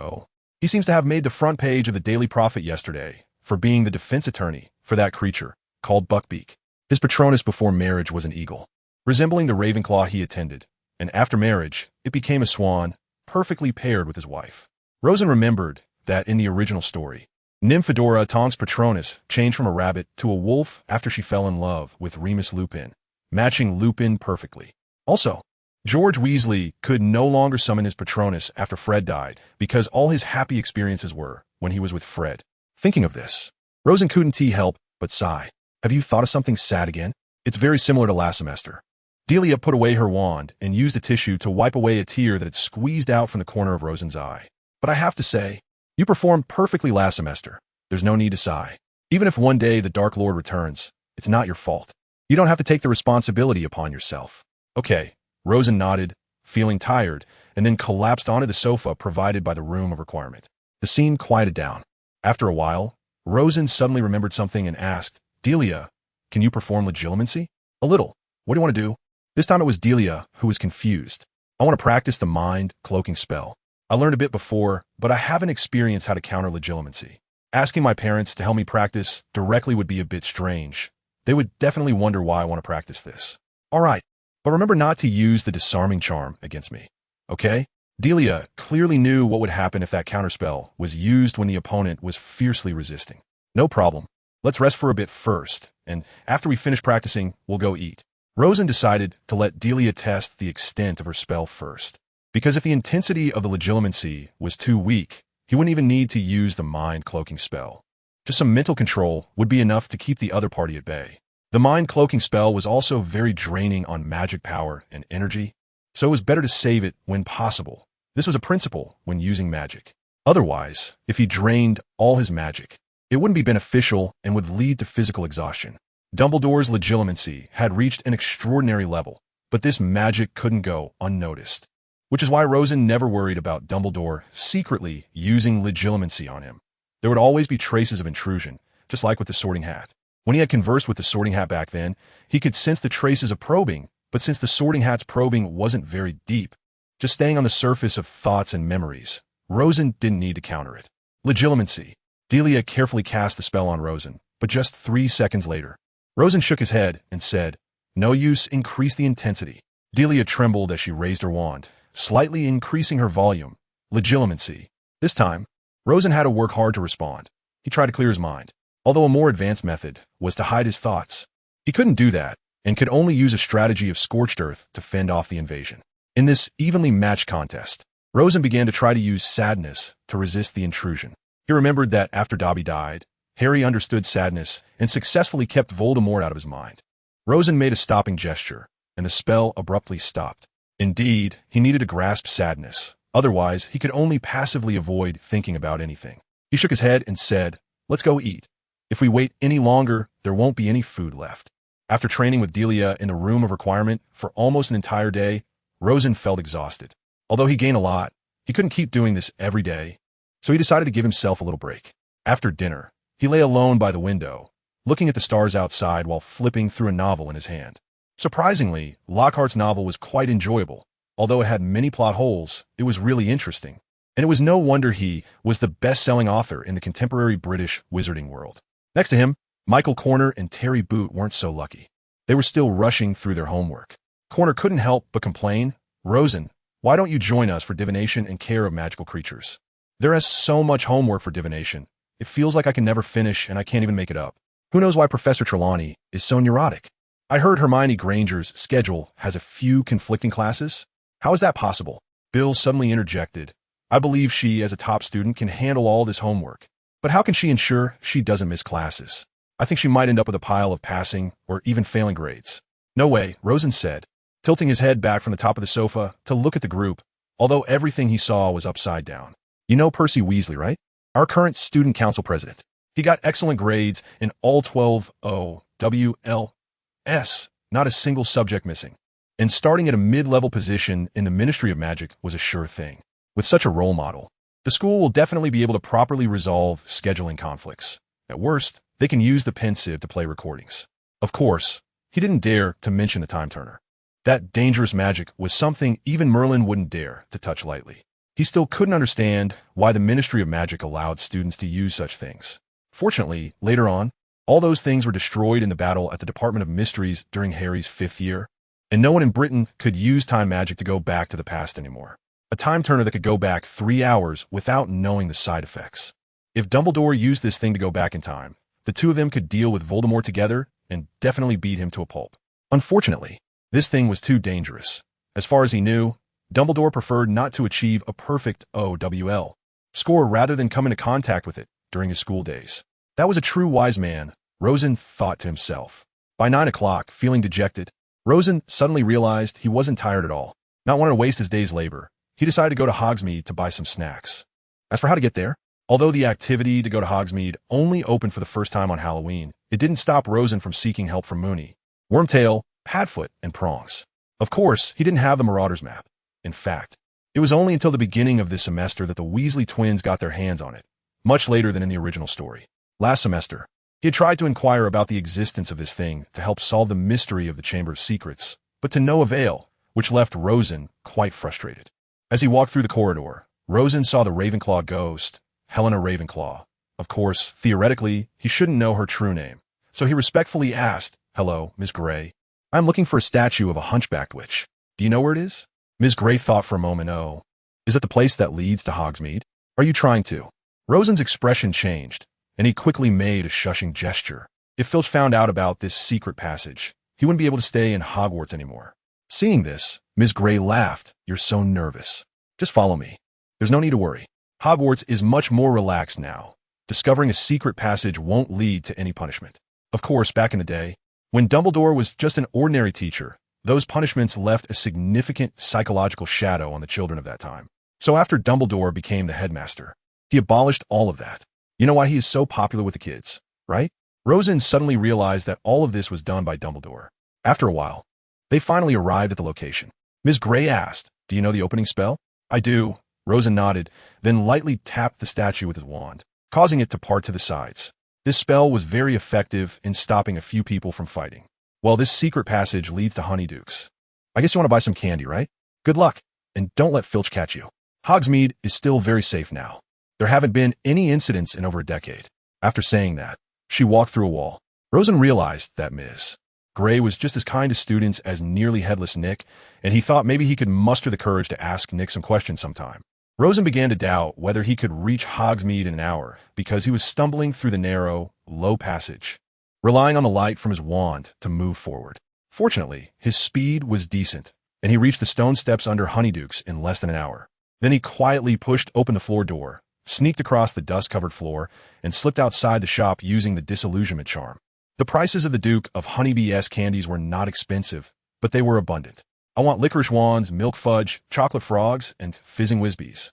he seems to have made the front page of the Daily Prophet yesterday for being the defense attorney for that creature called Buckbeak. His Patronus before marriage was an eagle, resembling the Ravenclaw he attended, and after marriage, it became a swan, perfectly paired with his wife. Rosen remembered that in the original story, Nymphadora Tonks' Patronus changed from a rabbit to a wolf after she fell in love with Remus Lupin, matching Lupin perfectly. Also, George Weasley could no longer summon his Patronus after Fred died because all his happy experiences were when he was with Fred. Thinking of this, Rosen couldn't help but sigh. Have you thought of something sad again? It's very similar to last semester. Delia put away her wand and used a tissue to wipe away a tear that had squeezed out from the corner of Rosen's eye. But I have to say, you performed perfectly last semester. There's no need to sigh. Even if one day the Dark Lord returns, it's not your fault. You don't have to take the responsibility upon yourself. Okay, Rosen nodded, feeling tired, and then collapsed onto the sofa provided by the room of requirement. The scene quieted down. After a while, Rosen suddenly remembered something and asked, Delia, can you perform legilimency? A little. What do you want to do? This time it was Delia who was confused. I want to practice the mind cloaking spell. I learned a bit before, but I haven't experienced how to counter legilimency. Asking my parents to help me practice directly would be a bit strange. They would definitely wonder why I want to practice this. All right, but remember not to use the disarming charm against me, okay? Delia clearly knew what would happen if that counterspell was used when the opponent was fiercely resisting. No problem. Let's rest for a bit first, and after we finish practicing, we'll go eat. Rosen decided to let Delia test the extent of her spell first, because if the intensity of the legilimency was too weak, he wouldn't even need to use the mind cloaking spell. Just some mental control would be enough to keep the other party at bay. The mind cloaking spell was also very draining on magic power and energy, so it was better to save it when possible. This was a principle when using magic. Otherwise, if he drained all his magic, it wouldn't be beneficial and would lead to physical exhaustion. Dumbledore's legilimency had reached an extraordinary level, but this magic couldn't go unnoticed, which is why Rosen never worried about Dumbledore secretly using legilimency on him. There would always be traces of intrusion, just like with the Sorting Hat. When he had conversed with the Sorting Hat back then, he could sense the traces of probing, but since the Sorting Hat's probing wasn't very deep, just staying on the surface of thoughts and memories, Rosen didn't need to counter it. Legilimency. Delia carefully cast the spell on Rosen, but just 3 seconds later, Rosen shook his head and said, "No use, increase the intensity." Delia trembled as she raised her wand, slightly increasing her volume. Legilimency. This time, Rosen had to work hard to respond. He tried to clear his mind. although a more advanced method was to hide his thoughts. He couldn't do that, and could only use a strategy of scorched earth to fend off the invasion. In this evenly matched contest, Rosen began to try to use sadness to resist the intrusion. He remembered that after Dobby died, Harry understood sadness and successfully kept Voldemort out of his mind. Rosen made a stopping gesture, and the spell abruptly stopped. Indeed, he needed to grasp sadness. Otherwise, he could only passively avoid thinking about anything. He shook his head and said, "Let's go eat. If we wait any longer, there won't be any food left." After training with Delia in the room of requirement for almost an entire day, Rosen felt exhausted. Although he gained a lot, he couldn't keep doing this every day, so he decided to give himself a little break. After dinner, he lay alone by the window, looking at the stars outside while flipping through a novel in his hand. Surprisingly, Lockhart's novel was quite enjoyable. Although it had many plot holes, it was really interesting. And it was no wonder he was the best-selling author in the contemporary British wizarding world. Next to him, Michael Corner and Terry Boot weren't so lucky. They were still rushing through their homework. Corner couldn't help but complain, "Rosen, why don't you join us for divination and care of magical creatures? There is so much homework for divination. It feels like I can never finish and I can't even make it up. Who knows why Professor Trelawney is so neurotic? I heard Hermione Granger's schedule has a few conflicting classes. How is that possible?" Bill suddenly interjected. "I believe she, as a top student, can handle all this homework. But how can she ensure she doesn't miss classes? I think she might end up with a pile of passing or even failing grades." "No way," Rosen said, tilting his head back from the top of the sofa to look at the group, although everything he saw was upside down. "You know Percy Weasley, right? Our current student council president. He got excellent grades in all 12 OWLS, not a single subject missing. And starting at a mid-level position in the Ministry of Magic was a sure thing. With such a role model, the school will definitely be able to properly resolve scheduling conflicts. At worst, they can use the pensive to play recordings." Of course, he didn't dare to mention the time turner. That dangerous magic was something even Merlin wouldn't dare to touch lightly. He still couldn't understand why the Ministry of Magic allowed students to use such things. Fortunately, later on, all those things were destroyed in the battle at the Department of Mysteries during Harry's 5th year, and no one in Britain could use time magic to go back to the past anymore. A time turner that could go back 3 hours without knowing the side effects. If Dumbledore used this thing to go back in time, the two of them could deal with Voldemort together and definitely beat him to a pulp. Unfortunately, this thing was too dangerous. As far as he knew, Dumbledore preferred not to achieve a perfect OWL score rather than come into contact with it during his school days. That was a true wise man, Rosen thought to himself. By 9 o'clock, feeling dejected, Rosen suddenly realized he wasn't tired at all. Not wanting to waste his day's labor, he decided to go to Hogsmeade to buy some snacks. As for how to get there, although the activity to go to Hogsmeade only opened for the first time on Halloween, it didn't stop Rosen from seeking help from Moony, Wormtail, Padfoot, and Prongs. Of course, he didn't have the Marauders map. In fact, it was only until the beginning of this semester that the Weasley twins got their hands on it, much later than in the original story. Last semester, he had tried to inquire about the existence of this thing to help solve the mystery of the Chamber of Secrets, but to no avail, which left Rosen quite frustrated. As he walked through the corridor, Rosen saw the Ravenclaw ghost, Helena Ravenclaw. Of course, theoretically, he shouldn't know her true name, so he respectfully asked, "Hello, Miss Grey. I'm looking for a statue of a hunchbacked witch. Do you know where it is?" Ms. Grey thought for a moment. "Oh, is it the place that leads to Hogsmeade? Are you trying to?" Rosen's expression changed, and he quickly made a shushing gesture. If Filch found out about this secret passage, he wouldn't be able to stay in Hogwarts anymore. Seeing this, Ms. Grey laughed. "You're so nervous. Just follow me. There's no need to worry. Hogwarts is much more relaxed now. Discovering a secret passage won't lead to any punishment." Of course, back in the day, when Dumbledore was just an ordinary teacher, those punishments left a significant psychological shadow on the children of that time. So after Dumbledore became the headmaster, he abolished all of that. You know why he is so popular with the kids, right? Rosen suddenly realized that all of this was done by Dumbledore. After a while, they finally arrived at the location. Ms. Grey asked, "Do you know the opening spell?" "I do." Rosen nodded, then lightly tapped the statue with his wand, causing it to part to the sides. This spell was very effective in stopping a few people from fighting. "Well, this secret passage leads to Honeydukes. I guess you want to buy some candy, right? Good luck, and don't let Filch catch you. Hogsmeade is still very safe now. There haven't been any incidents in over a decade." After saying that, she walked through a wall. Rosen realized that Ms. Grey was just as kind to students as nearly headless Nick, and he thought maybe he could muster the courage to ask Nick some questions sometime. Rosen began to doubt whether he could reach Hogsmeade in an hour because he was stumbling through the narrow, low passage, relying on the light from his wand to move forward. Fortunately, his speed was decent, and he reached the stone steps under Honeydukes in less than an hour. Then he quietly pushed open the floor door, sneaked across the dust-covered floor, and slipped outside the shop using the disillusionment charm. The prices of the Duke of Honeybee's candies were not expensive, but they were abundant. I want licorice wands, milk fudge, chocolate frogs, and fizzing whizbees.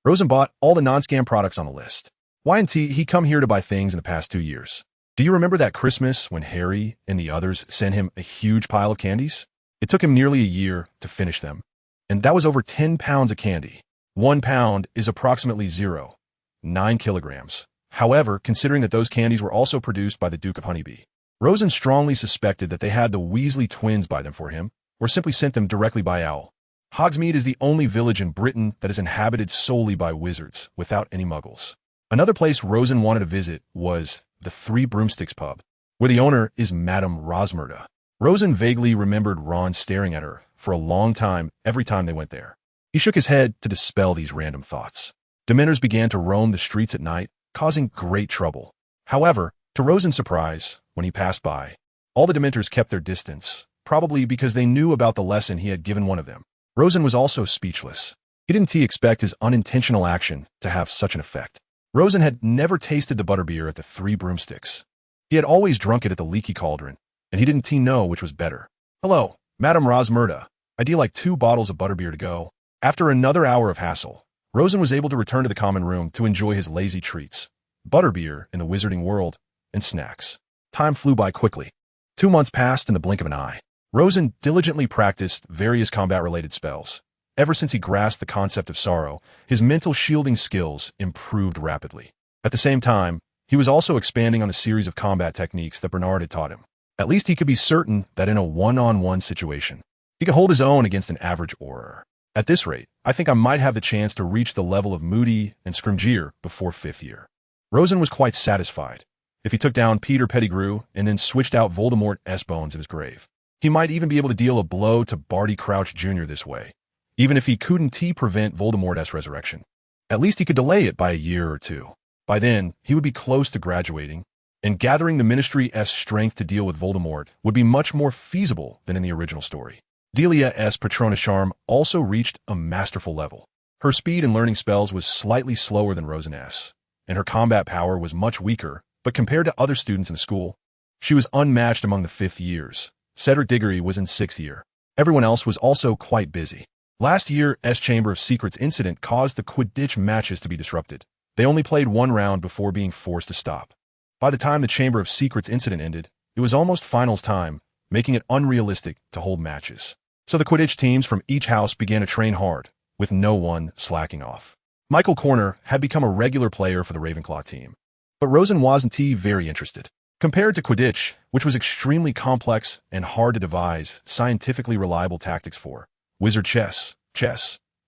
Rosen bought all the non-scam products on the list. Y&T, he come here to buy things in the past 2 years. Do you remember that Christmas when Harry and the others sent him a huge pile of candies? It took him nearly a year to finish them, and that was over 10 pounds of candy. 1 pound is approximately 0.9 kilograms. However, considering that those candies were also produced by the Duke of Honeybee, Rosen strongly suspected that they had the Weasley twins buy them for him, or simply sent them directly by owl. Hogsmeade is the only village in Britain that is inhabited solely by wizards, without any muggles. Another place Rosen wanted to visit was the Three Broomsticks pub, where the owner is Madame Rosmerta. Rosen vaguely remembered Ron staring at her for a long time every time they went there. He shook his head to dispel these random thoughts. Dementors began to roam the streets at night, causing great trouble. However, to Rosen's surprise, when he passed by, all the Dementors kept their distance, probably because they knew about the lesson he had given one of them. Rosen was also speechless. He didn't expect his unintentional action to have such an effect. Rosen had never tasted the butterbeer at the Three Broomsticks. He had always drunk it at the Leaky Cauldron, and he didn't know which was better. "Hello, Madame Rosmerta. I'd like 2 bottles of butterbeer to go." After another hour of hassle, Rosen was able to return to the common room to enjoy his lazy treats, butterbeer in the wizarding world, and snacks. Time flew by quickly. 2 months passed in the blink of an eye. Rosen diligently practiced various combat-related spells. Ever since he grasped the concept of sorrow, his mental shielding skills improved rapidly. At the same time, he was also expanding on the series of combat techniques that Bernard had taught him. At least he could be certain that in a one-on-one situation, he could hold his own against an average Auror. At this rate, I think I might have the chance to reach the level of Moody and Scrimgeour before 5th year. Rosen was quite satisfied. If he took down Peter Pettigrew and then switched out Voldemort's bones in his grave, he might even be able to deal a blow to Barty Crouch Jr. this way, even if he couldn't prevent Voldemort's resurrection. At least he could delay it by a year or 2. By then, he would be close to graduating, and gathering the Ministry's strength to deal with Voldemort would be much more feasible than in the original story. Delia's Patronus Charm also reached a masterful level. Her speed in learning spells was slightly slower than Rosen's, and her combat power was much weaker, but compared to other students in the school, she was unmatched among the 5th years. Cedric Diggory was in 6th year. Everyone else was also quite busy. Last year's Chamber of Secrets incident caused the Quidditch matches to be disrupted. They only played 1 round before being forced to stop. By the time the Chamber of Secrets incident ended, it was almost finals time, making it unrealistic to hold matches. So the Quidditch teams from each house began to train hard, with no one slacking off. Michael Corner had become a regular player for the Ravenclaw team, but Rosen wasn't very interested. Compared to Quidditch, which was extremely complex and hard to devise scientifically reliable tactics for, wizard chess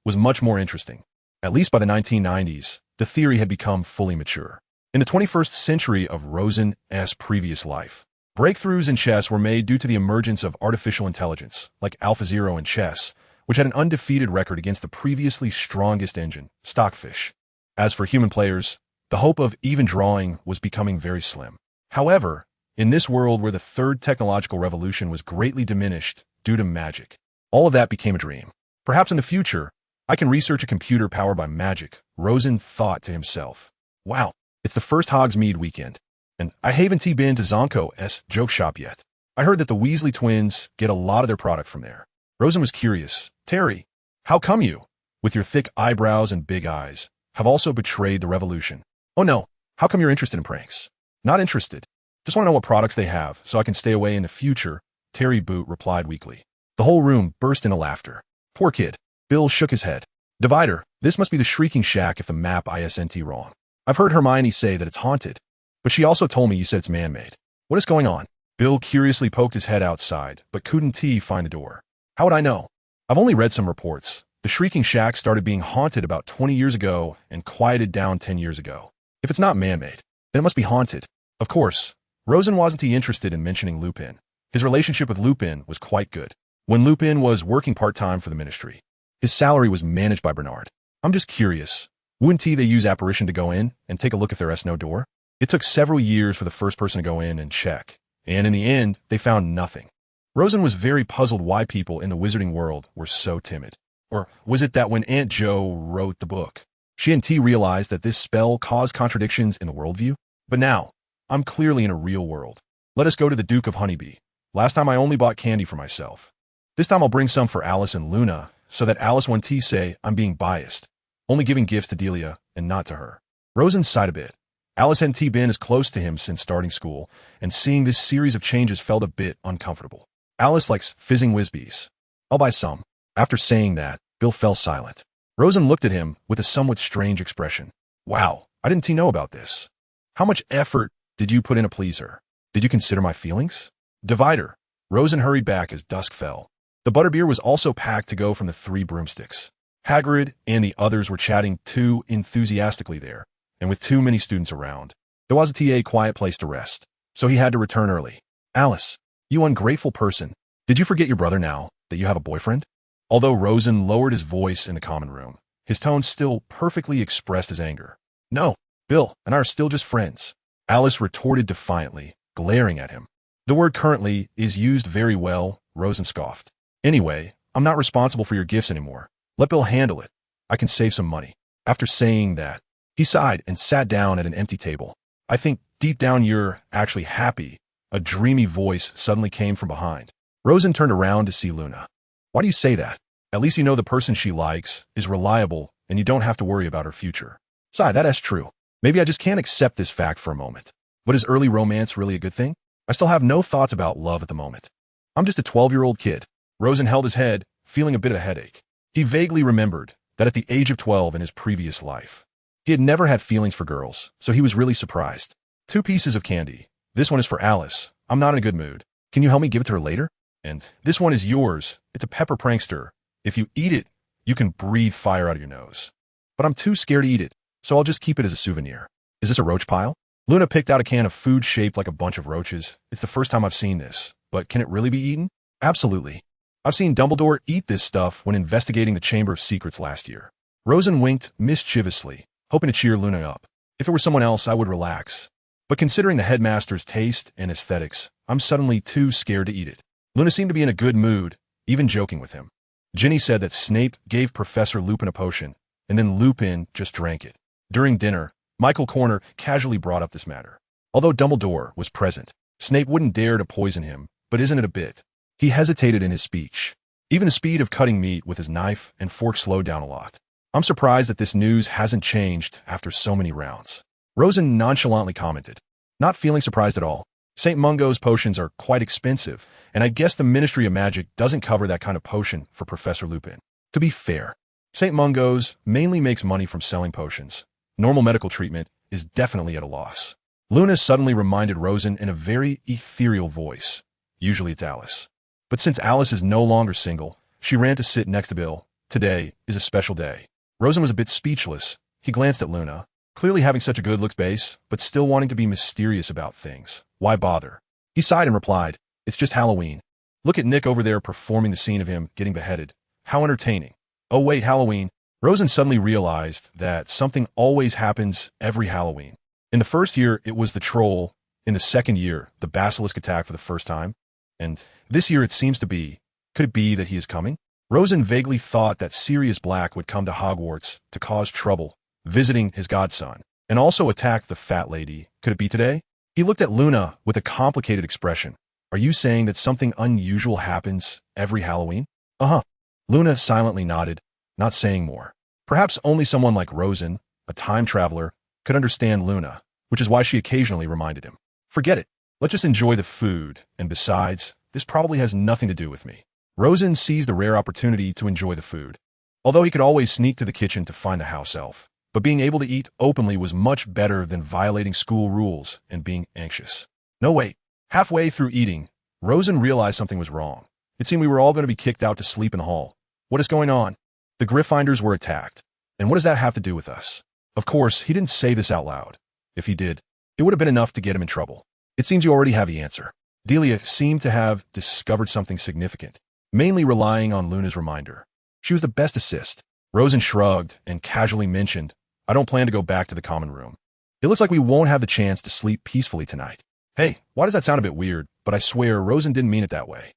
was much more interesting. At least by the 1990s, the theory had become fully mature. In the 21st century of Rosen's previous life, breakthroughs in chess were made due to the emergence of artificial intelligence, like AlphaZero in chess, which had an undefeated record against the previously strongest engine, Stockfish. As for human players, the hope of even drawing was becoming very slim. However, in this world where the 3rd technological revolution was greatly diminished due to magic, all of that became a dream. Perhaps in the future, I can research a computer powered by magic, Rosen thought to himself. Wow, it's the first Hogsmeade weekend, and I haven't been to Zonko's joke shop yet. I heard that the Weasley twins get a lot of their product from there. Rosen was curious. Terry, how come you, with your thick eyebrows and big eyes, have also betrayed the revolution? Oh no, how come you're interested in pranks? Not interested. Just want to know what products they have, so I can stay away in the future, Terry Boot replied weakly. The whole room burst into laughter. Poor kid. Bill shook his head. Divider, this must be the Shrieking Shack if the map isn't wrong. I've heard Hermione say that it's haunted, but she also told me you said it's man-made. What is going on? Bill curiously poked his head outside, but couldn't find the door. How would I know? I've only read some reports. The Shrieking Shack started being haunted about 20 years ago and quieted down 10 years ago. If it's not man-made, then it must be haunted. Of course, Rosen wasn't interested in mentioning Lupin. His relationship with Lupin was quite good. When Lupin was working part-time for the Ministry, his salary was managed by Bernard. I'm just curious. Wouldn't they use apparition to go in and take a look if there's no door? It took several years for the first person to go in and check, and in the end, they found nothing. Rosen was very puzzled why people in the wizarding world were so timid. Or was it that when Aunt Jo wrote the book, she and T realized that this spell caused contradictions in the worldview? But now, I'm clearly in a real world. Let us go to the Duke of Honeybee. Last time I only bought candy for myself. This time I'll bring some for Alice and Luna, so that Alice won't say I'm being biased, only giving gifts to Delia and not to her. Rosen sighed a bit. Alice hadn't been as close to him since starting school, and seeing this series of changes felt a bit uncomfortable. Alice likes fizzing Whizbees. I'll buy some. After saying that, Bill fell silent. Rosen looked at him with a somewhat strange expression. Wow, I didn't know about this. How much effort did you put in to please her? Did you consider my feelings? Divider. Rosen hurried back as dusk fell. The butterbeer was also packed to go from the 3 broomsticks. Hagrid and the others were chatting too enthusiastically there, and with too many students around, there wasn't a quiet place to rest, so he had to return early. Alice, you ungrateful person, did you forget your brother now that you have a boyfriend? Although Rosen lowered his voice in the common room, his tone still perfectly expressed his anger. No, Bill and I are still just friends. Alice retorted defiantly, glaring at him. The word currently is used very well, Rosen scoffed. Anyway, I'm not responsible for your gifts anymore. Let Bill handle it. I can save some money. After saying that, he sighed and sat down at an empty table. I think deep down you're actually happy. A dreamy voice suddenly came from behind. Rosen turned around to see Luna. Why do you say that? At least you know the person she likes is reliable and you don't have to worry about her future. Sigh, that's true. Maybe I just can't accept this fact for a moment. But is early romance really a good thing? I still have no thoughts about love at the moment. I'm just a 12-year-old kid. Rosen held his head, feeling a bit of a headache. He vaguely remembered that at the age of 12 in his previous life, he had never had feelings for girls, so he was really surprised. 2 pieces of candy. This one is for Alice. I'm not in a good mood. Can you help me give it to her later? And this one is yours. It's a pepper prankster. If you eat it, you can breathe fire out of your nose. But I'm too scared to eat it, so I'll just keep it as a souvenir. Is this a roach pile? Luna picked out a can of food shaped like a bunch of roaches. It's the first time I've seen this, but can it really be eaten? Absolutely. I've seen Dumbledore eat this stuff when investigating the Chamber of Secrets last year. Rosen winked mischievously, hoping to cheer Luna up. If it were someone else, I would relax. But considering the headmaster's taste and aesthetics, I'm suddenly too scared to eat it. Luna seemed to be in a good mood, even joking with him. Ginny said that Snape gave Professor Lupin a potion, and then Lupin just drank it. During dinner, Michael Corner casually brought up this matter. Although Dumbledore was present, Snape wouldn't dare to poison him, but isn't it a bit? He hesitated in his speech. Even the speed of cutting meat with his knife and fork slowed down a lot. I'm surprised that this news hasn't changed after so many rounds. Rosen nonchalantly commented, not feeling surprised at all. St. Mungo's potions are quite expensive, and I guess the Ministry of Magic doesn't cover that kind of potion for Professor Lupin. To be fair, St. Mungo's mainly makes money from selling potions. Normal medical treatment is definitely at a loss. Luna suddenly reminded Rosen in a very ethereal voice. Usually it's Alice. But since Alice is no longer single, she ran to sit next to Bill. Today is a special day. Rosen was a bit speechless. He glanced at Luna, clearly having such a good looks base, but still wanting to be mysterious about things. Why bother? He sighed and replied, it's just Halloween. Look at Nick over there performing the scene of him getting beheaded. How entertaining. Oh wait, Halloween. Rosen suddenly realized that something always happens every Halloween. In the first year, it was the troll. In the second year, the basilisk attacked for the first time. And this year it seems to be. Could it be that he is coming? Rosen vaguely thought that Sirius Black would come to Hogwarts to cause trouble, visiting his godson, and also attack the fat lady. Could it be today? He looked at Luna with a complicated expression. Are you saying that something unusual happens every Halloween? Uh-huh. Luna silently nodded, not saying more. Perhaps only someone like Rosen, a time traveler, could understand Luna, which is why she occasionally reminded him. Forget it. Let's just enjoy the food, and besides, this probably has nothing to do with me. Rosen seized a rare opportunity to enjoy the food. Although he could always sneak to the kitchen to find the house elf, but being able to eat openly was much better than violating school rules and being anxious. No, wait. Halfway through eating, Rosen realized something was wrong. It seemed we were all going to be kicked out to sleep in the hall. What is going on? The Gryffindors were attacked. And what does that have to do with us? Of course, he didn't say this out loud. If he did, it would have been enough to get him in trouble. It seems you already have the answer. Delia seemed to have discovered something significant, mainly relying on Luna's reminder. She was the best assist. Rosen shrugged and casually mentioned, I don't plan to go back to the common room. It looks like we won't have the chance to sleep peacefully tonight. Hey, why does that sound a bit weird? But I swear Rosen didn't mean it that way.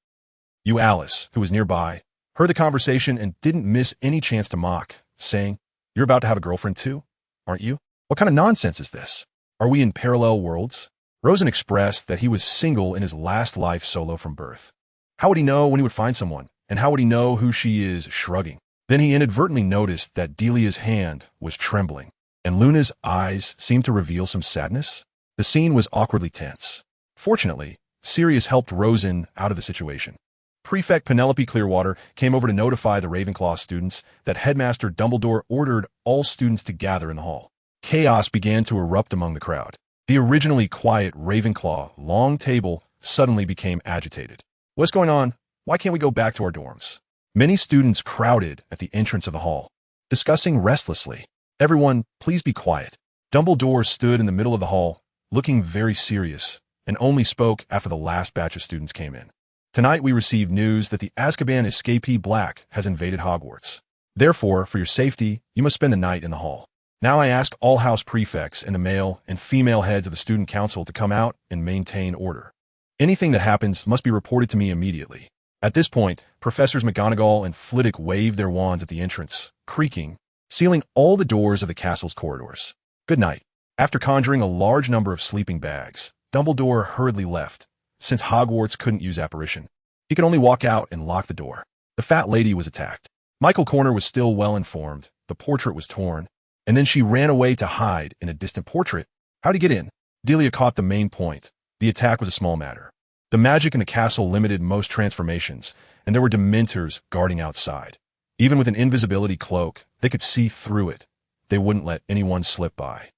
You, Alice, who was nearby, heard the conversation and didn't miss any chance to mock, saying, You're about to have a girlfriend too, aren't you? What kind of nonsense is this? Are we in parallel worlds? Rosen expressed that he was single in his last life solo from birth. How would he know when he would find someone? And how would he know who she is? Shrugging. Then he inadvertently noticed that Delia's hand was trembling, and Luna's eyes seemed to reveal some sadness. The scene was awkwardly tense. Fortunately, Sirius helped Rosen out of the situation. Prefect Penelope Clearwater came over to notify the Ravenclaw students that Headmaster Dumbledore ordered all students to gather in the hall. Chaos began to erupt among the crowd. The originally quiet Ravenclaw long table suddenly became agitated. What's going on? Why can't we go back to our dorms? Many students crowded at the entrance of the hall, discussing restlessly. Everyone, please be quiet. Dumbledore stood in the middle of the hall, looking very serious, and only spoke after the last batch of students came in. Tonight we received news that the Azkaban escapee Black has invaded Hogwarts. Therefore, for your safety, you must spend the night in the hall. Now I ask all house prefects and the male and female heads of the student council to come out and maintain order. Anything that happens must be reported to me immediately. At this point, Professors McGonagall and Flitwick waved their wands at the entrance, creaking, sealing all the doors of the castle's corridors. Good night. After conjuring a large number of sleeping bags, Dumbledore hurriedly left, since Hogwarts couldn't use apparition. He could only walk out and lock the door. The fat lady was attacked. Michael Corner was still well informed. The portrait was torn, and then she ran away to hide in a distant portrait. How'd he get in? Delia caught the main point. The attack was a small matter. The magic in the castle limited most transformations, and there were Dementors guarding outside. Even with an invisibility cloak, they could see through it. They wouldn't let anyone slip by.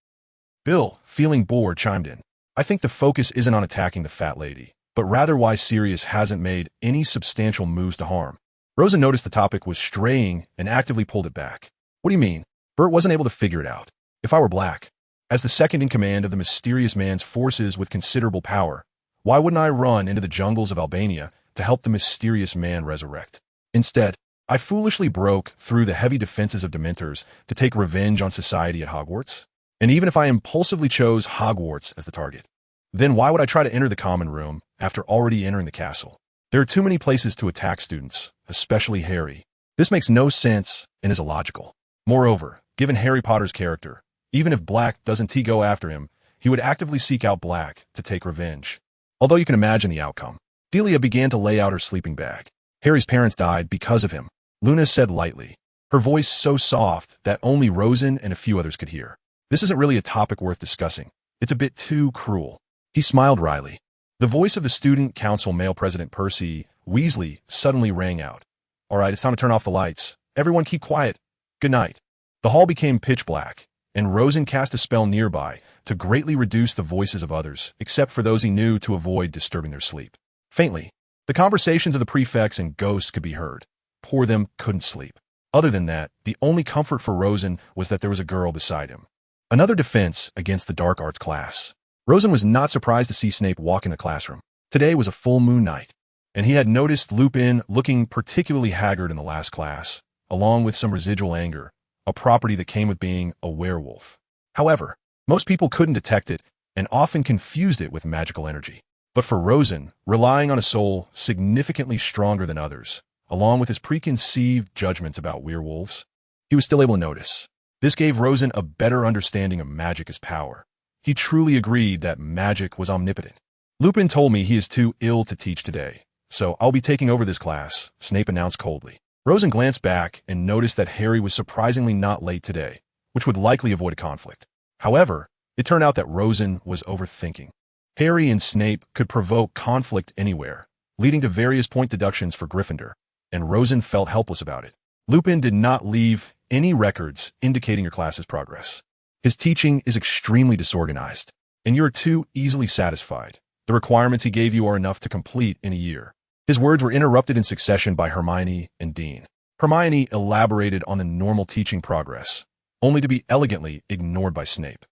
Bill, feeling bored, chimed in. I think the focus isn't on attacking the fat lady, but rather why Sirius hasn't made any substantial moves to harm. Rosa noticed the topic was straying and actively pulled it back. What do you mean? Bert wasn't able to figure it out. If I were Black, as the second in command of the mysterious man's forces with considerable power, why wouldn't I run into the jungles of Albania to help the mysterious man resurrect? Instead, I foolishly broke through the heavy defenses of Dementors to take revenge on society at Hogwarts. And even if I impulsively chose Hogwarts as the target, then why would I try to enter the common room after already entering the castle? There are too many places to attack students, especially Harry. This makes no sense and is illogical. Moreover, given Harry Potter's character, even if Black doesn't go after him, he would actively seek out Black to take revenge. Although you can imagine the outcome. Delia began to lay out her sleeping bag. Harry's parents died because of him, Luna said lightly, her voice so soft that only Rosen and a few others could hear. This isn't really a topic worth discussing. It's a bit too cruel. He smiled wryly. The voice of the student council male president Percy Weasley suddenly rang out. All right, it's time to turn off the lights. Everyone keep quiet. Good night. The hall became pitch black, and Rosen cast a spell nearby to greatly reduce the voices of others, except for those he knew to avoid disturbing their sleep. Faintly, the conversations of the prefects and ghosts could be heard. Poor them couldn't sleep. Other than that, the only comfort for Rosen was that there was a girl beside him. Another defense against the dark arts class. Rosen was not surprised to see Snape walk in the classroom. Today was a full moon night, and he had noticed Lupin looking particularly haggard in the last class, along with some residual anger, a property that came with being a werewolf. However, most people couldn't detect it and often confused it with magical energy. But for Rosen, relying on a soul significantly stronger than others, along with his preconceived judgments about werewolves, he was still able to notice. This gave Rosen a better understanding of magic as power. He truly agreed that magic was omnipotent. Lupin told me he is too ill to teach today, so I'll be taking over this class, Snape announced coldly. Rosen glanced back and noticed that Harry was surprisingly not late today, which would likely avoid a conflict. However, it turned out that Rosen was overthinking. Harry and Snape could provoke conflict anywhere, leading to various point deductions for Gryffindor, and Rosen felt helpless about it. Lupin did not leave any records indicating your class's progress. His teaching is extremely disorganized, and you are too easily satisfied. The requirements he gave you are enough to complete in a year. His words were interrupted in succession by Hermione and Dean. Hermione elaborated on the normal teaching progress, only to be elegantly ignored by Snape.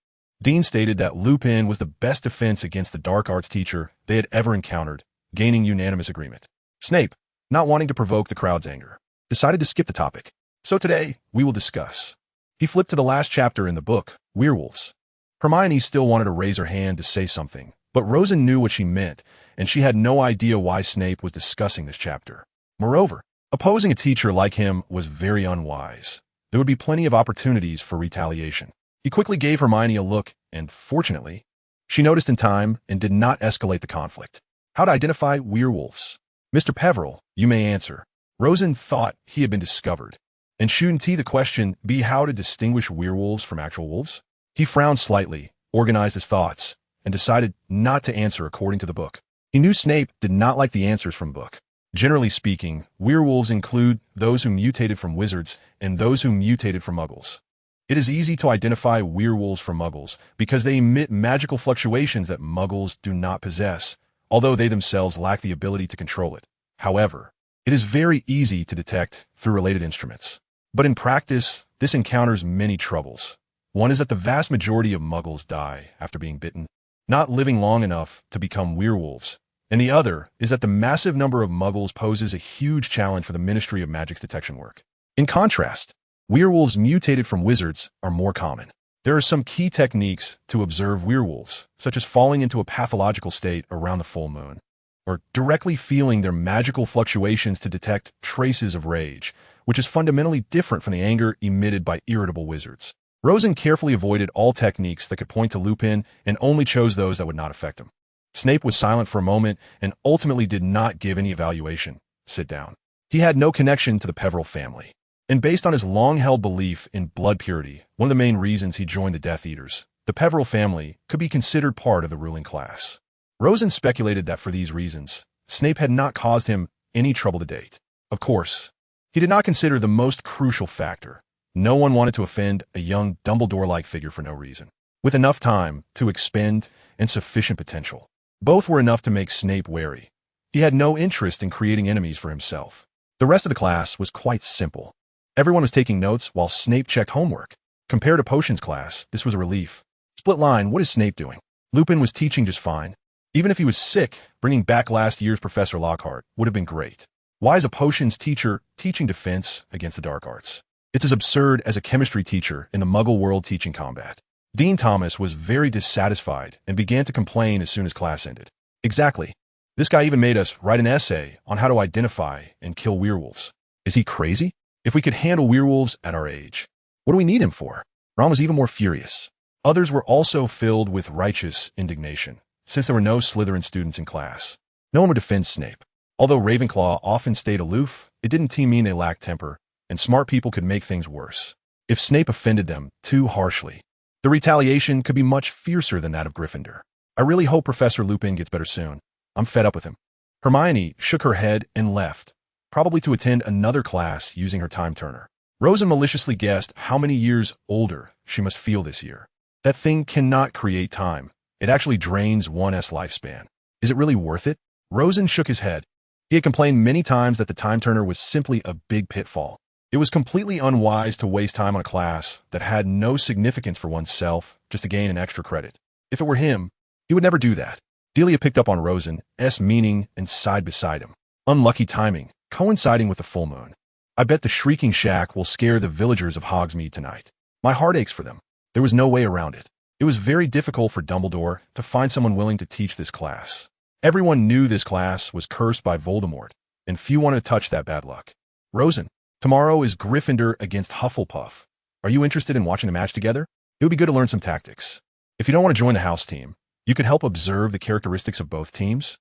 Dean stated that Lupin was the best defense against the dark arts teacher they had ever encountered, gaining unanimous agreement. Snape, not wanting to provoke the crowd's anger, decided to skip the topic. So today, we will discuss. He flipped to the last chapter in the book, Werewolves. Hermione still wanted to raise her hand to say something, but Rosen knew what she meant, and she had no idea why Snape was discussing this chapter. Moreover, opposing a teacher like him was very unwise. There would be plenty of opportunities for retaliation. He quickly gave Hermione a look, and fortunately, she noticed in time and did not escalate the conflict. How to identify werewolves? Mr. Peveril, you may answer. Rosen thought he had been discovered. And shouldn't the question be how to distinguish werewolves from actual wolves? He frowned slightly, organized his thoughts, and decided not to answer according to the book. He knew Snape did not like the answers from the book. Generally speaking, werewolves include those who mutated from wizards and those who mutated from muggles. It is easy to identify werewolves from muggles because they emit magical fluctuations that muggles do not possess, although they themselves lack the ability to control it. However, it is very easy to detect through related instruments. But in practice, this encounters many troubles. One is that the vast majority of muggles die after being bitten, not living long enough to become werewolves. And the other is that the massive number of muggles poses a huge challenge for the Ministry of Magic's detection work. In contrast, werewolves mutated from wizards are more common. There are some key techniques to observe werewolves, such as falling into a pathological state around the full moon, or directly feeling their magical fluctuations to detect traces of rage, which is fundamentally different from the anger emitted by irritable wizards. Rosen carefully avoided all techniques that could point to Lupin and only chose those that would not affect him. Snape was silent for a moment and ultimately did not give any evaluation. Sit down. He had no connection to the Peveril family. And based on his long-held belief in blood purity, one of the main reasons he joined the Death Eaters, the Peveril family could be considered part of the ruling class. Rosen speculated that for these reasons, Snape had not caused him any trouble to date. Of course, he did not consider the most crucial factor. No one wanted to offend a young Dumbledore-like figure for no reason. With enough time to expend and sufficient potential, both were enough to make Snape wary. He had no interest in creating enemies for himself. The rest of the class was quite simple. Everyone was taking notes while Snape checked homework. Compared to Potions class, this was a relief. Split line, what is Snape doing? Lupin was teaching just fine. Even if he was sick, bringing back last year's Professor Lockhart would have been great. Why is a Potions teacher teaching defense against the dark arts? It's as absurd as a chemistry teacher in the Muggle world teaching combat. Dean Thomas was very dissatisfied and began to complain as soon as class ended. Exactly. This guy even made us write an essay on how to identify and kill werewolves. Is he crazy? If we could handle werewolves at our age, what do we need him for? Ron was even more furious. Others were also filled with righteous indignation, since there were no Slytherin students in class. No one would defend Snape. Although Ravenclaw often stayed aloof, it didn't mean they lacked temper, and smart people could make things worse. If Snape offended them too harshly, the retaliation could be much fiercer than that of Gryffindor. I really hope Professor Lupin gets better soon. I'm fed up with him. Hermione shook her head and left, probably to attend another class using her time turner. Rosen maliciously guessed how many years older she must feel this year. That thing cannot create time. It actually drains one's lifespan. Is it really worth it? Rosen shook his head. He had complained many times that the time turner was simply a big pitfall. It was completely unwise to waste time on a class that had no significance for oneself just to gain an extra credit. If it were him, he would never do that. Delia picked up on Rosen's meaning and sighed beside him. Unlucky timing, coinciding with the full moon. I bet the Shrieking Shack will scare the villagers of Hogsmeade tonight. My heart aches for them. There was no way around it. It was very difficult for Dumbledore to find someone willing to teach this class. Everyone knew this class was cursed by Voldemort, and few wanted to touch that bad luck. Rosen, tomorrow is Gryffindor against Hufflepuff. Are you interested in watching the match together? It would be good to learn some tactics. If you don't want to join the house team, you could help observe the characteristics of both teams.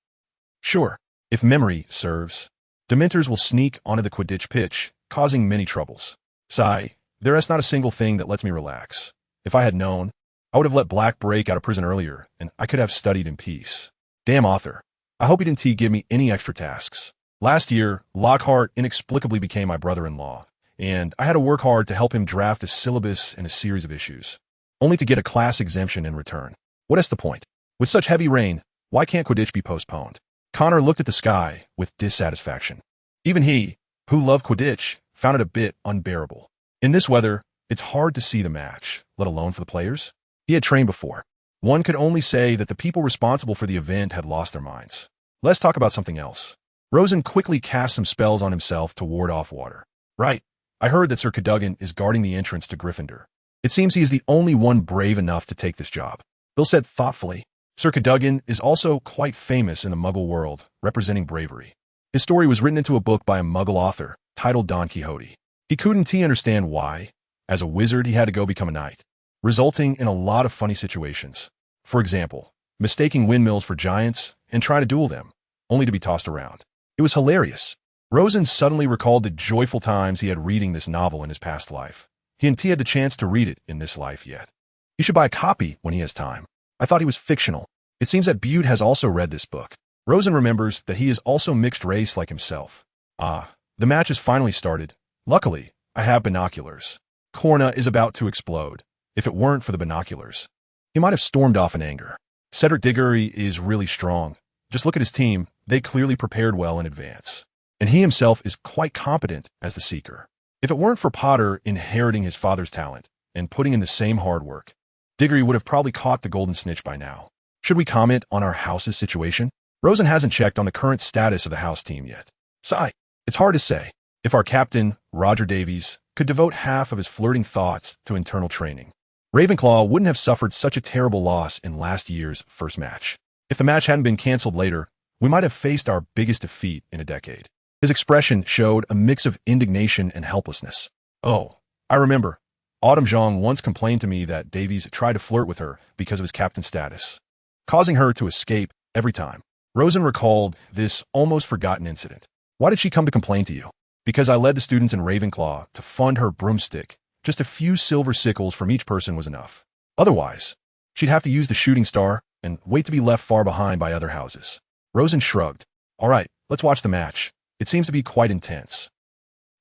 Sure, if memory serves. Dementors will sneak onto the Quidditch pitch, causing many troubles. Sigh, there is not a single thing that lets me relax. If I had known, I would have let Black break out of prison earlier, and I could have studied in peace. Damn author. I hope he didn't give me any extra tasks. Last year, Lockhart inexplicably became my brother-in-law, and I had to work hard to help him draft a syllabus and a series of issues, only to get a class exemption in return. What is the point? With such heavy rain, why can't Quidditch be postponed? Connor looked at the sky with dissatisfaction. Even he, who loved Quidditch, found it a bit unbearable. In this weather, it's hard to see the match, let alone for the players. He had trained before. One could only say that the people responsible for the event had lost their minds. Let's talk about something else. Rosen quickly cast some spells on himself to ward off water. Right. I heard that Sir Cadogan is guarding the entrance to Gryffindor. It seems he is the only one brave enough to take this job. Bill said thoughtfully. Sir Cadogan is also quite famous in the Muggle world, representing bravery. His story was written into a book by a Muggle author, titled Don Quixote. He couldn't understand why. As a wizard, he had to go become a knight, resulting in a lot of funny situations. For example, mistaking windmills for giants and trying to duel them, only to be tossed around. It was hilarious. Rosen suddenly recalled the joyful times he had reading this novel in his past life. He hadn't had the chance to read it in this life yet. He should buy a copy when he has time. I thought he was fictional. It seems that Bude has also read this book. Rosen remembers that he is also mixed race like himself. The match has finally started. Luckily, I have binoculars. Corna is about to explode. If it weren't for the binoculars, he might have stormed off in anger. Cedric Diggory is really strong. Just look at his team. They clearly prepared well in advance. And he himself is quite competent as the Seeker. If it weren't for Potter inheriting his father's talent and putting in the same hard work, Diggory would have probably caught the golden snitch by now. Should we comment on our house's situation? Rosen hasn't checked on the current status of the house team yet. Sigh. It's hard to say. If our captain, Roger Davies, could devote half of his flirting thoughts to internal training, Ravenclaw wouldn't have suffered such a terrible loss in last year's first match. If the match hadn't been cancelled later, we might have faced our biggest defeat in a decade. His expression showed a mix of indignation and helplessness. Oh, I remember. Autumn Zhang once complained to me that Davies tried to flirt with her because of his captain status, causing her to escape every time. Rosen recalled this almost forgotten incident. Why did she come to complain to you? Because I led the students in Ravenclaw to fund her broomstick. Just a few silver sickles from each person was enough. Otherwise, she'd have to use the shooting star and wait to be left far behind by other houses. Rosen shrugged. All right, let's watch the match. It seems to be quite intense.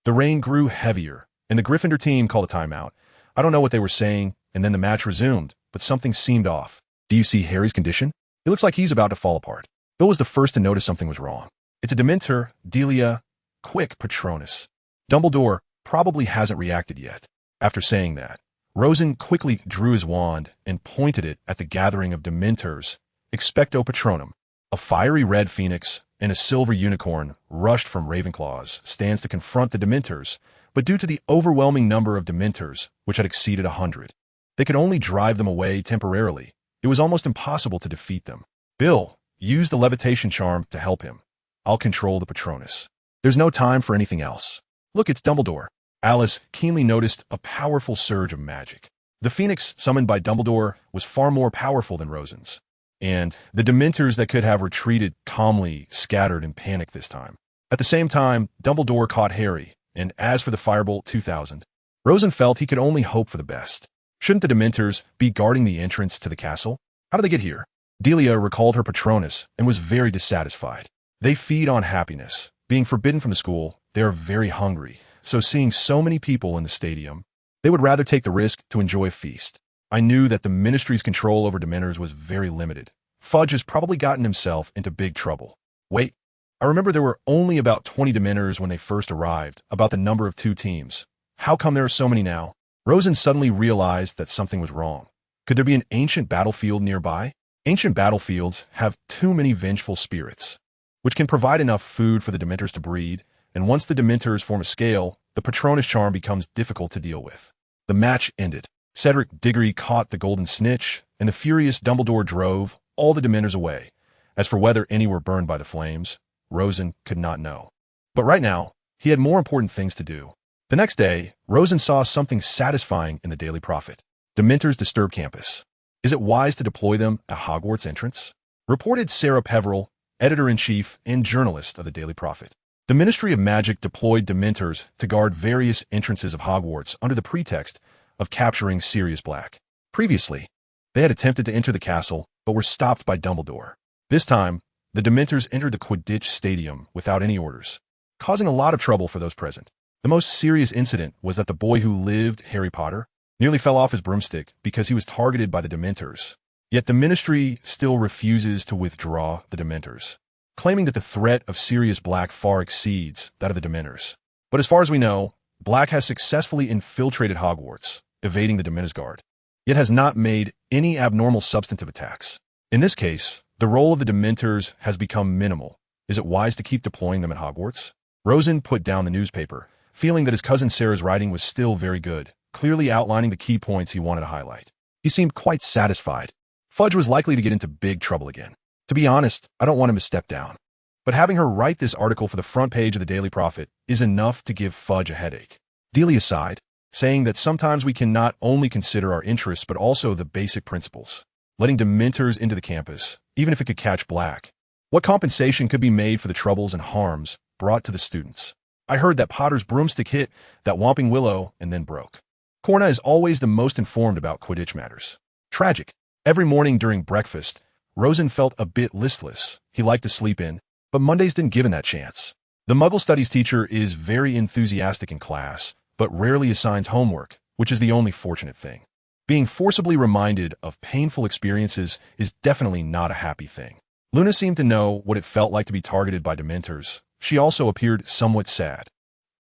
The rain grew heavier, and the Gryffindor team called a timeout. I don't know what they were saying, and then the match resumed, but something seemed off. Do you see Harry's condition? It looks like he's about to fall apart. Bill was the first to notice something was wrong. It's a Dementor, Delia. Quick, Patronus. Dumbledore probably hasn't reacted yet. After saying that, Rosen quickly drew his wand and pointed it at the gathering of Dementors. Expecto Patronum. A fiery red phoenix and a silver unicorn rushed from Ravenclaw's stands to confront the Dementors, but due to the overwhelming number of Dementors, which had exceeded 100, they could only drive them away temporarily. It was almost impossible to defeat them. Bill, use the levitation charm to help him. I'll control the Patronus. There's no time for anything else. Look, it's Dumbledore. Alice keenly noticed a powerful surge of magic. The phoenix summoned by Dumbledore was far more powerful than Rosen's, and the Dementors that could have retreated calmly scattered in panic this time. At the same time, Dumbledore caught Harry, and as for the Firebolt 2000, Rosen felt he could only hope for the best. Shouldn't the Dementors be guarding the entrance to the castle? How did they get here? Delia recalled her Patronus and was very dissatisfied. They feed on happiness. Being forbidden from the school, they are very hungry, so seeing so many people in the stadium, they would rather take the risk to enjoy a feast. I knew that the Ministry's control over Dementors was very limited. Fudge has probably gotten himself into big trouble. Wait, I remember there were only about 20 Dementors when they first arrived, about the number of 2 teams. How come there are so many now? Rosen suddenly realized that something was wrong. Could there be an ancient battlefield nearby? Ancient battlefields have too many vengeful spirits, which can provide enough food for the Dementors to breed, and once the Dementors form a scale, the Patronus charm becomes difficult to deal with. The match ended. Cedric Diggory caught the golden snitch, and the furious Dumbledore drove all the Dementors away. As for whether any were burned by the flames, Rosen could not know. But right now, he had more important things to do. The next day, Rosen saw something satisfying in the Daily Prophet. Dementors disturb campus. Is it wise to deploy them at Hogwarts entrance? Reported Sarah Peveril, editor-in-chief and journalist of the Daily Prophet. The Ministry of Magic deployed Dementors to guard various entrances of Hogwarts under the pretext of capturing Sirius Black. Previously, they had attempted to enter the castle, but were stopped by Dumbledore. This time, the Dementors entered the Quidditch Stadium without any orders, causing a lot of trouble for those present. The most serious incident was that the boy who lived, Harry Potter, nearly fell off his broomstick because he was targeted by the Dementors. Yet the Ministry still refuses to withdraw the Dementors, claiming that the threat of Sirius Black far exceeds that of the Dementors. But as far as we know, Black has successfully infiltrated Hogwarts, evading the Dementors Guard, yet has not made any abnormal substantive attacks. In this case, the role of the Dementors has become minimal. Is it wise to keep deploying them at Hogwarts? Rosen put down the newspaper, feeling that his cousin Sarah's writing was still very good, clearly outlining the key points he wanted to highlight. He seemed quite satisfied. Fudge was likely to get into big trouble again. To be honest, I don't want him to step down. But having her write this article for the front page of the Daily Prophet is enough to give Fudge a headache. Delia sighed, saying that sometimes we can not only consider our interests but also the basic principles. Letting Dementors into the campus, even if it could catch Black. What compensation could be made for the troubles and harms brought to the students? I heard that Potter's broomstick hit that Whomping Willow and then broke. Corna is always the most informed about Quidditch matters. Tragic. Every morning during breakfast, Rosen felt a bit listless. He liked to sleep in, but Mondays didn't give him that chance. The Muggle Studies teacher is very enthusiastic in class, but rarely assigns homework, which is the only fortunate thing. Being forcibly reminded of painful experiences is definitely not a happy thing. Luna seemed to know what it felt like to be targeted by Dementors. She also appeared somewhat sad.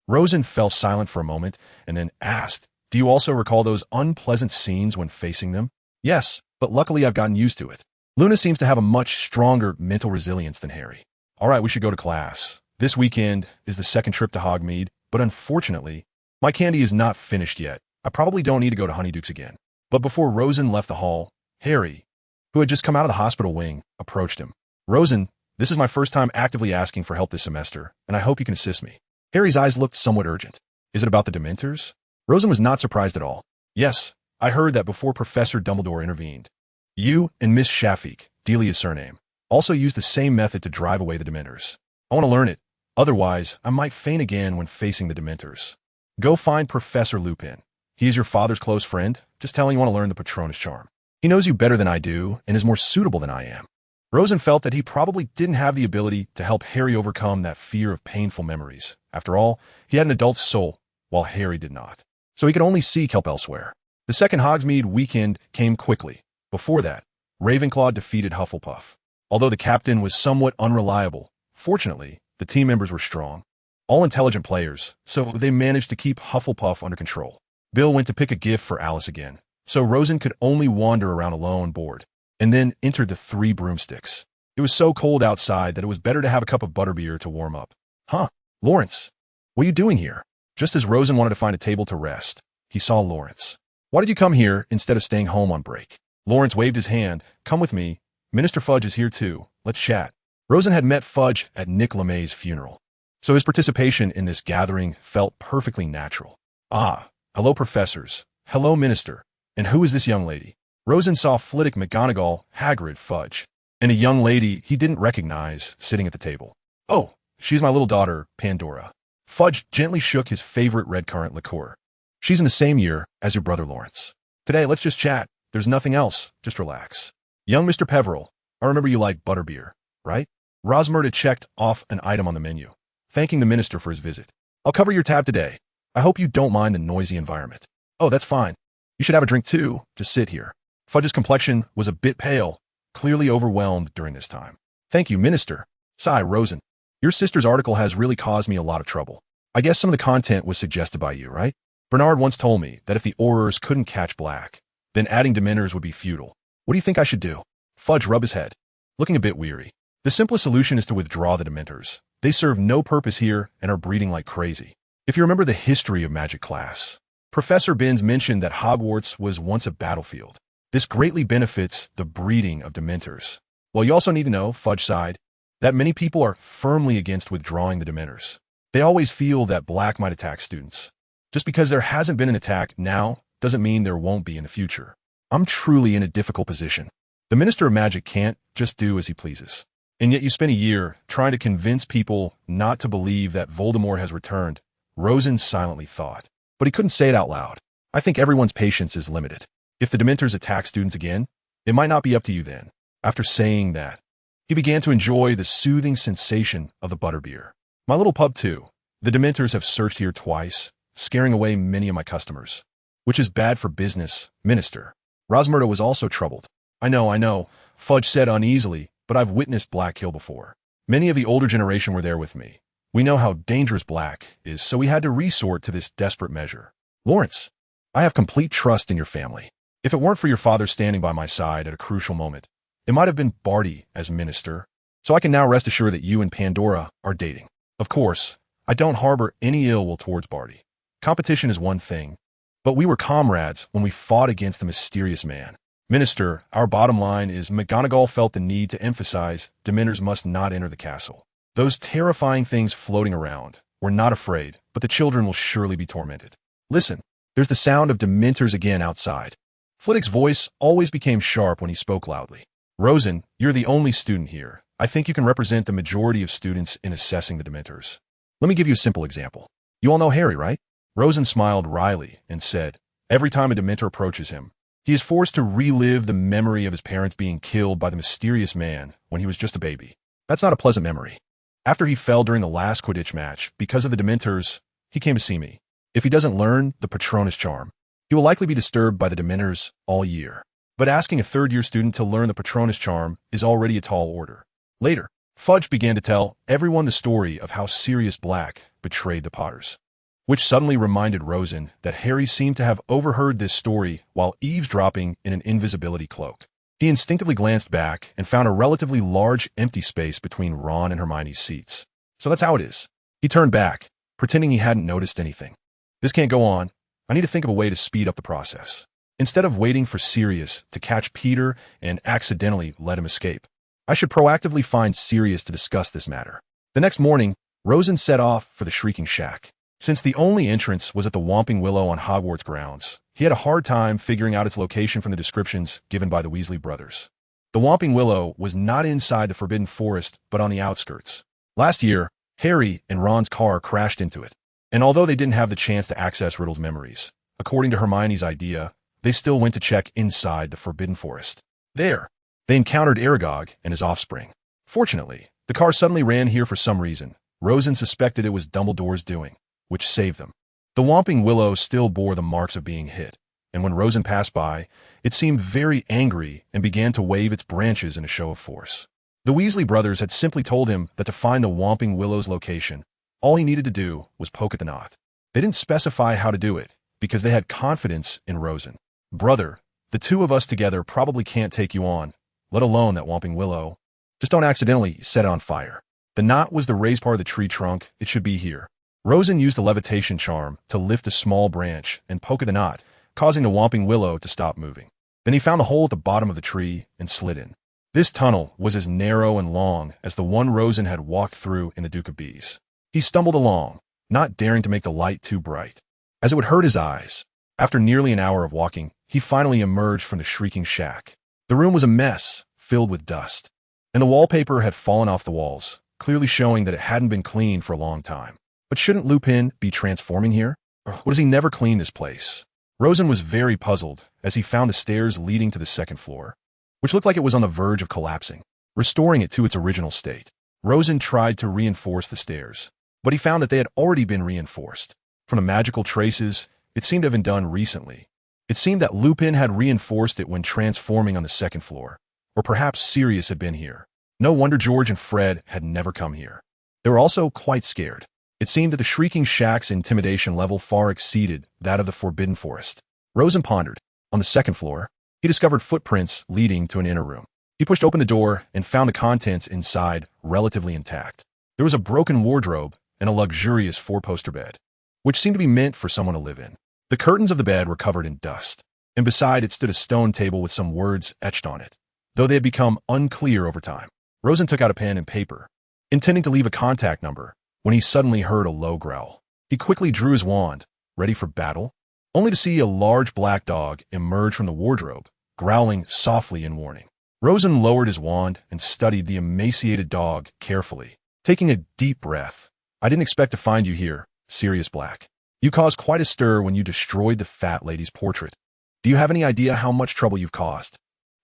Rosen fell silent for a moment and then asked, "Do you also recall those unpleasant scenes when facing them?" "Yes, but luckily I've gotten used to it." Luna seems to have a much stronger mental resilience than Harry. "All right, we should go to class. This weekend is the second trip to Hogsmeade, but unfortunately, my candy is not finished yet. I probably don't need to go to Honeyduke's again." But before Rosen left the hall, Harry, who had just come out of the hospital wing, approached him. "Rosen, this is my first time actively asking for help this semester, and I hope you can assist me." Harry's eyes looked somewhat urgent. "Is it about the Dementors?" Rosen was not surprised at all. "Yes, I heard that before Professor Dumbledore intervened. You and Miss Shafik, Delia's surname, also used the same method to drive away the Dementors. I want to learn it. Otherwise, I might faint again when facing the Dementors. Go find Professor Lupin. He is your father's close friend. Just tell him you want to learn the Patronus charm. He knows you better than I do and is more suitable than I am." Rosen felt that he probably didn't have the ability to help Harry overcome that fear of painful memories. After all, he had an adult's soul, while Harry did not. So he could only seek help elsewhere. The second Hogsmeade weekend came quickly. Before that, Ravenclaw defeated Hufflepuff. Although the captain was somewhat unreliable, fortunately, the team members were strong. All intelligent players, so they managed to keep Hufflepuff under control. Bill went to pick a gift for Alice again, so Rosen could only wander around alone bored, and then entered the 3 broomsticks. It was so cold outside that it was better to have a cup of butterbeer to warm up. "Huh, Lawrence, what are you doing here?" Just as Rosen wanted to find a table to rest, he saw Lawrence. "Why did you come here instead of staying home on break?" Lawrence waved his hand. "Come with me. Minister Fudge is here too. Let's chat." Rosen had met Fudge at Nick LeMay's funeral, so his participation in this gathering felt perfectly natural. "Ah, hello, professors. Hello, Minister. And who is this young lady?" Rosen saw Flitwick, McGonagall, Hagrid, Fudge, and a young lady he didn't recognize sitting at the table. "Oh, she's my little daughter, Pandora." Fudge gently shook his favorite red currant liqueur. "She's in the same year as your brother Lawrence. Today, let's just chat. There's nothing else. Just relax. Young Mr. Peveril, I remember you like butterbeer, right?" Rosmerta checked off an item on the menu, thanking the minister for his visit. "I'll cover your tab today. I hope you don't mind the noisy environment." "Oh, that's fine. You should have a drink too. Just sit here." Fudge's complexion was a bit pale, clearly overwhelmed during this time. "Thank you, Minister." "Sigh, Rosen. Your sister's article has really caused me a lot of trouble. I guess some of the content was suggested by you, right? Bernard once told me that if the Aurors couldn't catch Black, then adding Dementors would be futile. What do you think I should do?" Fudge rubbed his head, looking a bit weary. "The simplest solution is to withdraw the Dementors. They serve no purpose here and are breeding like crazy. If you remember the history of magic class, Professor Binns mentioned that Hogwarts was once a battlefield. This greatly benefits the breeding of Dementors. Well, you also need to know," Fudge sighed, "that many people are firmly against withdrawing the Dementors. They always feel that Black might attack students. Just because there hasn't been an attack now doesn't mean there won't be in the future. I'm truly in a difficult position. The Minister of Magic can't just do as he pleases. And yet you spent a year trying to convince people not to believe that Voldemort has returned," Rosen silently thought. But he couldn't say it out loud. "I think everyone's patience is limited. If the Dementors attack students again, it might not be up to you then." After saying that, he began to enjoy the soothing sensation of the butterbeer. "My little pub too. The Dementors have searched here twice, scaring away many of my customers. Which is bad for business, Minister." Rosmerta was also troubled. I know, Fudge said uneasily, "but I've witnessed Black Hill before. Many of the older generation were there with me. We know how dangerous Black is, so we had to resort to this desperate measure. Lawrence, I have complete trust in your family. If it weren't for your father standing by my side at a crucial moment, it might have been Barty as minister, so I can now rest assured that you and Pandora are dating. Of course, I don't harbor any ill will towards Barty. Competition is one thing, but we were comrades when we fought against the mysterious man. Minister, our bottom line is McGonagall felt the need to emphasize Dementors must not enter the castle. Those terrifying things floating around. We're not afraid, but the children will surely be tormented. Listen, there's the sound of Dementors again outside. Flitwick's voice always became sharp when he spoke loudly. Rosen, you're the only student here. I think you can represent the majority of students in assessing the Dementors. Let me give you a simple example. You all know Harry, right? Rosen smiled wryly and said, every time a Dementor approaches him, he is forced to relive the memory of his parents being killed by the mysterious man when he was just a baby. That's not a pleasant memory. After he fell during the last Quidditch match, because of the Dementors, he came to see me. If he doesn't learn the Patronus charm, he will likely be disturbed by the Dementors all year. But asking a third-year student to learn the Patronus charm is already a tall order. Later, Fudge began to tell everyone the story of how Sirius Black betrayed the Potters, which suddenly reminded Rosen that Harry seemed to have overheard this story while eavesdropping in an invisibility cloak. He instinctively glanced back and found a relatively large empty space between Ron and Hermione's seats. So that's how it is. He turned back, pretending he hadn't noticed anything. This can't go on. I need to think of a way to speed up the process. Instead of waiting for Sirius to catch Peter and accidentally let him escape, I should proactively find Sirius to discuss this matter. The next morning, Rosen set off for the Shrieking Shack. Since the only entrance was at the Whomping Willow on Hogwarts grounds, he had a hard time figuring out its location from the descriptions given by the Weasley brothers. The Whomping Willow was not inside the Forbidden Forest, but on the outskirts. Last year, Harry and Ron's car crashed into it, and although they didn't have the chance to access Riddle's memories, according to Hermione's idea, they still went to check inside the Forbidden Forest. There, they encountered Aragog and his offspring. Fortunately, the car suddenly ran here for some reason. Rosen suspected it was Dumbledore's doing, which saved them. The Whomping Willow still bore the marks of being hit, and when Rosen passed by, it seemed very angry and began to wave its branches in a show of force. The Weasley brothers had simply told him that to find the Whomping Willow's location, all he needed to do was poke at the knot. They didn't specify how to do it, because they had confidence in Rosen. Brother, the two of us together probably can't take you on, let alone that Whomping Willow. Just don't accidentally set it on fire. The knot was the raised part of the tree trunk. It should be here. Rosen used the levitation charm to lift a small branch and poke at the knot, causing the Whomping Willow to stop moving. Then he found the hole at the bottom of the tree and slid in. This tunnel was as narrow and long as the one Rosen had walked through in the Duke of B's. He stumbled along, not daring to make the light too bright, as it would hurt his eyes. After nearly an hour of walking, he finally emerged from the Shrieking Shack. The room was a mess, filled with dust, and the wallpaper had fallen off the walls, clearly showing that it hadn't been cleaned for a long time. But shouldn't Lupin be transforming here? Or does he never clean this place? Rosen was very puzzled as he found the stairs leading to the second floor, which looked like it was on the verge of collapsing, restoring it to its original state. Rosen tried to reinforce the stairs, but he found that they had already been reinforced. From the magical traces, it seemed to have been done recently. It seemed that Lupin had reinforced it when transforming on the second floor, or perhaps Sirius had been here. No wonder George and Fred had never come here. They were also quite scared. It seemed that the Shrieking Shack's intimidation level far exceeded that of the Forbidden Forest. Rosen pondered. On the second floor, he discovered footprints leading to an inner room. He pushed open the door and found the contents inside relatively intact. There was a broken wardrobe and a luxurious four-poster bed, which seemed to be meant for someone to live in. The curtains of the bed were covered in dust, and beside it stood a stone table with some words etched on it, though they had become unclear over time. Rosen took out a pen and paper, intending to leave a contact number, when he suddenly heard a low growl. He quickly drew his wand, ready for battle, only to see a large black dog emerge from the wardrobe, growling softly in warning. Rosen lowered his wand and studied the emaciated dog carefully, taking a deep breath. I didn't expect to find you here, Sirius Black. You caused quite a stir when you destroyed the fat lady's portrait. Do you have any idea how much trouble you've caused?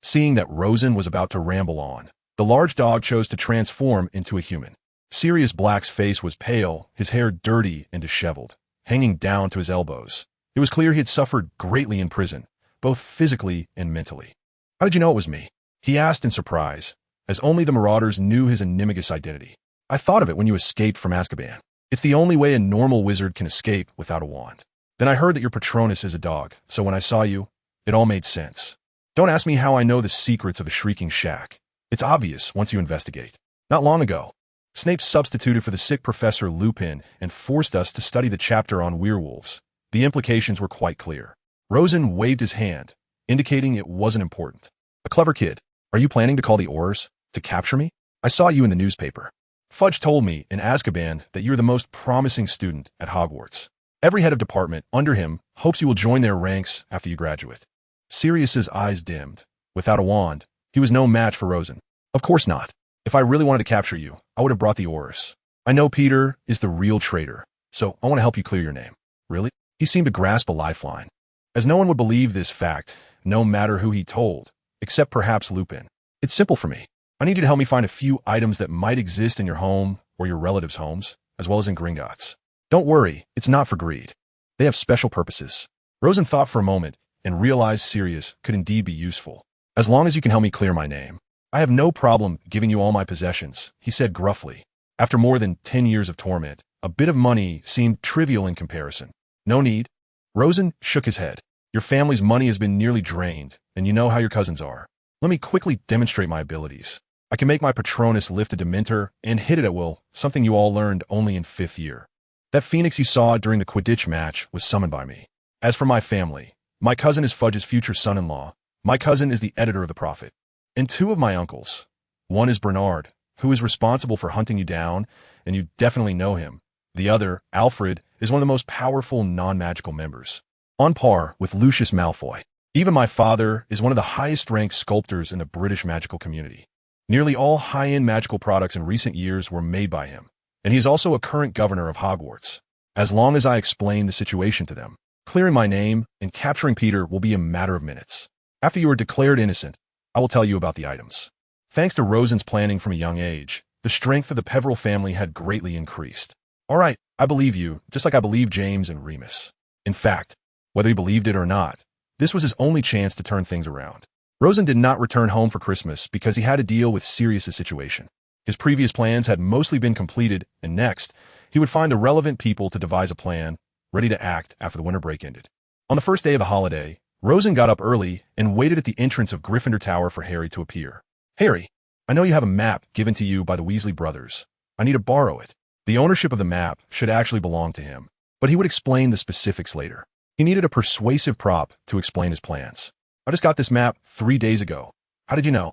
Seeing that Rosen was about to ramble on, the large dog chose to transform into a human. Sirius Black's face was pale, his hair dirty and disheveled, hanging down to his elbows. It was clear he had suffered greatly in prison, both physically and mentally. How did you know it was me? He asked in surprise, as only the Marauders knew his enigmatic identity. I thought of it when you escaped from Azkaban. It's the only way a normal wizard can escape without a wand. Then I heard that your Patronus is a dog, so when I saw you, it all made sense. Don't ask me how I know the secrets of the Shrieking Shack. It's obvious once you investigate. Not long ago, Snape substituted for the sick Professor Lupin and forced us to study the chapter on werewolves. The implications were quite clear. Rosen waved his hand, indicating it wasn't important. A clever kid. Are you planning to call the Aurors to capture me? I saw you in the newspaper. Fudge told me in Azkaban that you're the most promising student at Hogwarts. Every head of department under him hopes you will join their ranks after you graduate. Sirius's eyes dimmed. Without a wand, he was no match for Rosen. Of course not. If I really wanted to capture you, I would have brought the Aurors. I know Peter is the real traitor, so I want to help you clear your name. Really? He seemed to grasp a lifeline. As no one would believe this fact, no matter who he told, except perhaps Lupin. It's simple for me. I need you to help me find a few items that might exist in your home or your relatives' homes, as well as in Gringotts. Don't worry, it's not for greed. They have special purposes. Rosen thought for a moment and realized Sirius could indeed be useful. As long as you can help me clear my name, I have no problem giving you all my possessions, he said gruffly. After more than 10 years of torment, a bit of money seemed trivial in comparison. No need. Rosen shook his head. Your family's money has been nearly drained, and you know how your cousins are. Let me quickly demonstrate my abilities. I can make my Patronus lift a Dementor and hit it at will, something you all learned only in 5th year. That phoenix you saw during the Quidditch match was summoned by me. As for my family, my cousin is Fudge's future son-in-law. My cousin is the editor of the Prophet. And 2 of my uncles. One is Bernard, who is responsible for hunting you down, and you definitely know him. The other, Alfred, is one of the most powerful non-magical members, on par with Lucius Malfoy. Even my father is one of the highest-ranked sculptors in the British magical community. Nearly all high-end magical products in recent years were made by him, and he is also a current governor of Hogwarts. As long as I explain the situation to them, clearing my name and capturing Peter will be a matter of minutes. After you are declared innocent, I will tell you about the items. Thanks to Rosen's planning from a young age, the strength of the Peverell family had greatly increased. All right, I believe you, just like I believe James and Remus. In fact, whether he believed it or not, this was his only chance to turn things around. Rosen did not return home for Christmas because he had to deal with Sirius's situation. His previous plans had mostly been completed, and next, he would find the relevant people to devise a plan, ready to act after the winter break ended. On the first day of the holiday, Rosen got up early and waited at the entrance of Gryffindor Tower for Harry to appear. Harry, I know you have a map given to you by the Weasley brothers. I need to borrow it. The ownership of the map should actually belong to him, but he would explain the specifics later. He needed a persuasive prop to explain his plans. I just got this map 3 days ago. How did you know?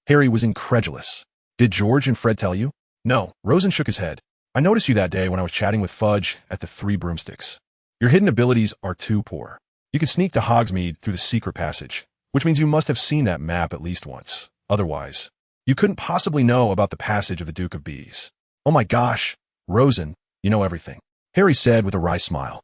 Harry was incredulous. Did George and Fred tell you? No, Rosen shook his head. I noticed you that day when I was chatting with Fudge at the Three Broomsticks. Your hidden abilities are too poor. You can sneak to Hogsmeade through the secret passage, which means you must have seen that map at least once. Otherwise, you couldn't possibly know about the passage of the Duke of Bees. Oh my gosh, Rosen, you know everything, Harry said with a wry smile.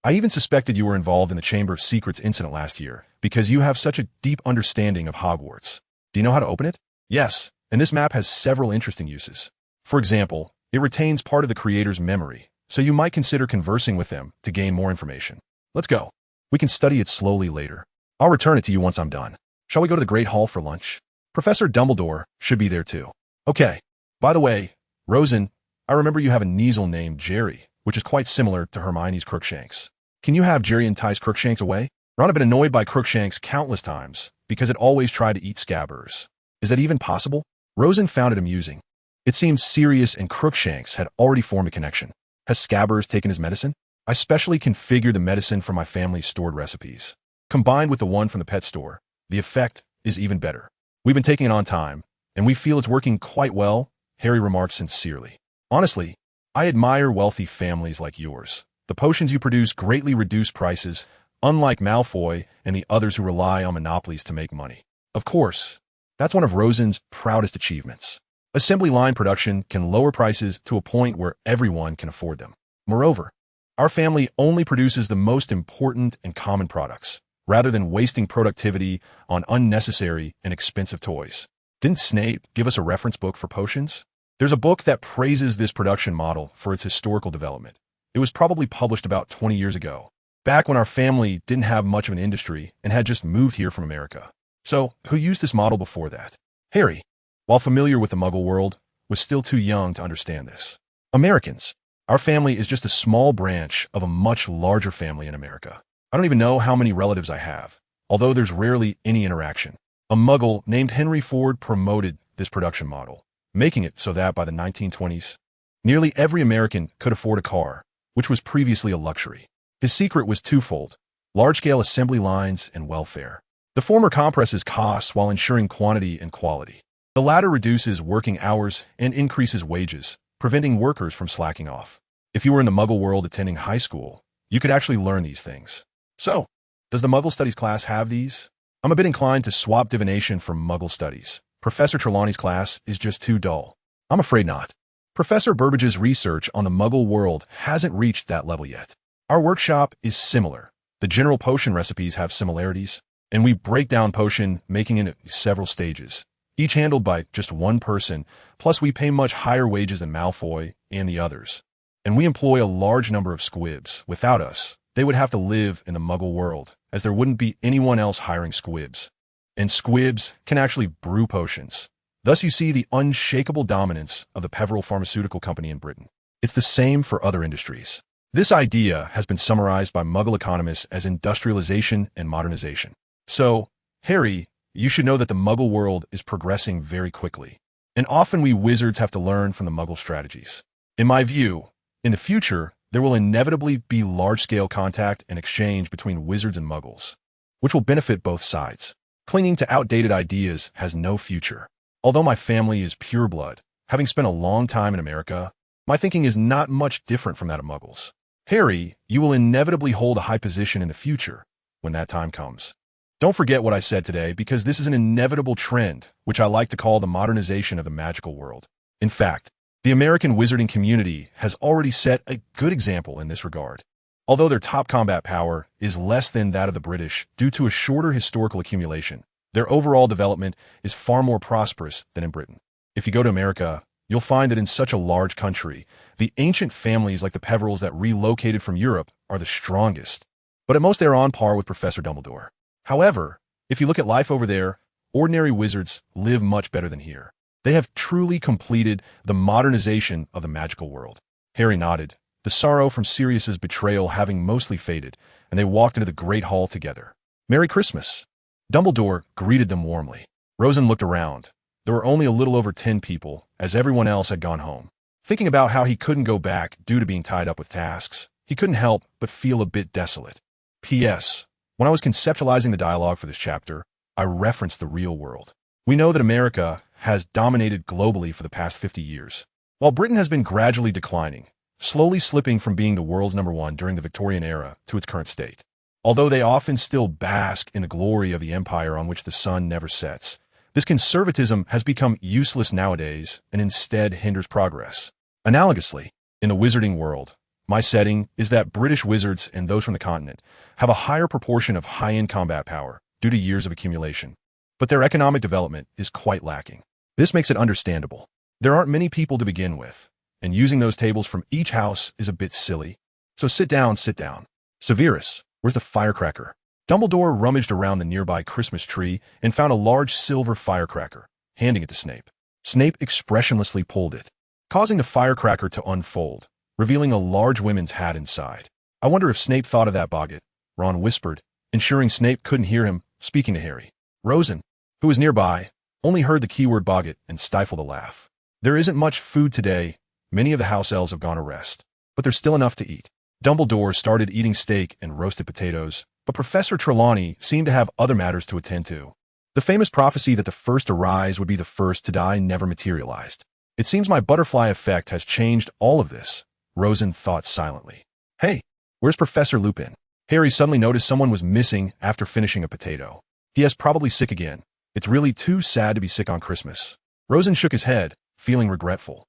I even suspected you were involved in the Chamber of Secrets incident last year, because you have such a deep understanding of Hogwarts. Do you know how to open it? Yes, and this map has several interesting uses. For example, it retains part of the creator's memory, so you might consider conversing with them to gain more information. Let's go. We can study it slowly later. I'll return it to you once I'm done. Shall we go to the Great Hall for lunch? Professor Dumbledore should be there too. Okay. By the way, Rosen, I remember you have a Kneazle named Jerry, which is quite similar to Hermione's Crookshanks. Can you have Jerry entice Crookshanks away? Ron had been annoyed by Crookshanks countless times because it always tried to eat Scabbers. Is that even possible? Rosen found it amusing. It seemed Sirius and Crookshanks had already formed a connection. Has Scabbers taken his medicine? I specially configured the medicine for my family's stored recipes. Combined with the one from the pet store, the effect is even better. We've been taking it on time, and we feel it's working quite well, Harry remarked sincerely. Honestly, I admire wealthy families like yours. The potions you produce greatly reduce prices, unlike Malfoy and the others who rely on monopolies to make money. Of course, that's one of Rosen's proudest achievements. Assembly line production can lower prices to a point where everyone can afford them. Moreover, our family only produces the most important and common products, rather than wasting productivity on unnecessary and expensive toys. Didn't Snape give us a reference book for potions? There's a book that praises this production model for its historical development. It was probably published about 20 years ago, back when our family didn't have much of an industry and had just moved here from America. So, who used this model before that? Harry, while familiar with the Muggle world, was still too young to understand this. Americans. Our family is just a small branch of a much larger family in America. I don't even know how many relatives I have, although there's rarely any interaction. A Muggle named Henry Ford promoted this production model. making it so that by the 1920s, nearly every American could afford a car, which was previously a luxury. His secret was twofold: large-scale assembly lines and welfare. The former compresses costs while ensuring quantity and quality. The latter reduces working hours and increases wages, preventing workers from slacking off. If you were in the Muggle world attending high school, you could actually learn these things. So, does the Muggle Studies class have these? I'm a bit inclined to swap divination for Muggle Studies. Professor Trelawney's class is just too dull. I'm afraid not. Professor Burbage's research on the Muggle world hasn't reached that level yet. Our workshop is similar. The general potion recipes have similarities, and we break down potion making in several stages, each handled by just one person, plus we pay much higher wages than Malfoy and the others. And we employ a large number of squibs. Without us, they would have to live in the Muggle world, as there wouldn't be anyone else hiring squibs. And squibs can actually brew potions. Thus you see the unshakable dominance of the Peveril Pharmaceutical Company in Britain. It's the same for other industries. This idea has been summarized by Muggle economists as industrialization and modernization. So, Harry, you should know that the Muggle world is progressing very quickly. And often we wizards have to learn from the Muggle strategies. In my view, in the future, there will inevitably be large-scale contact and exchange between wizards and Muggles, which will benefit both sides. Clinging to outdated ideas has no future. Although my family is pure blood, having spent a long time in America, my thinking is not much different from that of Muggles. Harry, you will inevitably hold a high position in the future when that time comes. Don't forget what I said today, because this is an inevitable trend, which I like to call the modernization of the magical world. In fact, the American wizarding community has already set a good example in this regard. Although their top combat power is less than that of the British due to a shorter historical accumulation, their overall development is far more prosperous than in Britain. If you go to America, you'll find that in such a large country, the ancient families like the Peverils that relocated from Europe are the strongest. But at most they're on par with Professor Dumbledore. However, if you look at life over there, ordinary wizards live much better than here. They have truly completed the modernization of the magical world. Harry nodded, the sorrow from Sirius's betrayal having mostly faded, and they walked into the great hall together. Merry Christmas! Dumbledore greeted them warmly. Rosen looked around. There were only a little over 10 people, as everyone else had gone home. Thinking about how he couldn't go back due to being tied up with tasks, he couldn't help but feel a bit desolate. P.S. When I was conceptualizing the dialogue for this chapter, I referenced the real world. We know that America has dominated globally for the past 50 years, while Britain has been gradually declining, slowly slipping from being the world's #1 during the Victorian era to its current state. Although they often still bask in the glory of the empire on which the sun never sets, this conservatism has become useless nowadays and instead hinders progress. Analogously, in the wizarding world, my setting is that British wizards and those from the continent have a higher proportion of high-end combat power due to years of accumulation, but their economic development is quite lacking. This makes it understandable. There aren't many people to begin with, and using those tables from each house is a bit silly. So sit down, sit down. Severus, where's the firecracker? Dumbledore rummaged around the nearby Christmas tree and found a large silver firecracker, handing it to Snape. Snape expressionlessly pulled it, causing the firecracker to unfold, revealing a large women's hat inside. I wonder if Snape thought of that, Boggett, Ron whispered, ensuring Snape couldn't hear him speaking to Harry. Rosen, who was nearby, only heard the keyword Boggett and stifled a laugh. There isn't much food today. Many of the house elves have gone to rest, but there's still enough to eat. Dumbledore started eating steak and roasted potatoes, but Professor Trelawney seemed to have other matters to attend to. The famous prophecy that the first to rise would be the first to die never materialized. It seems my butterfly effect has changed all of this, Rosen thought silently. Hey, where's Professor Lupin? Harry suddenly noticed someone was missing after finishing a potato. He is probably sick again. It's really too sad to be sick on Christmas. Rosen shook his head, feeling regretful.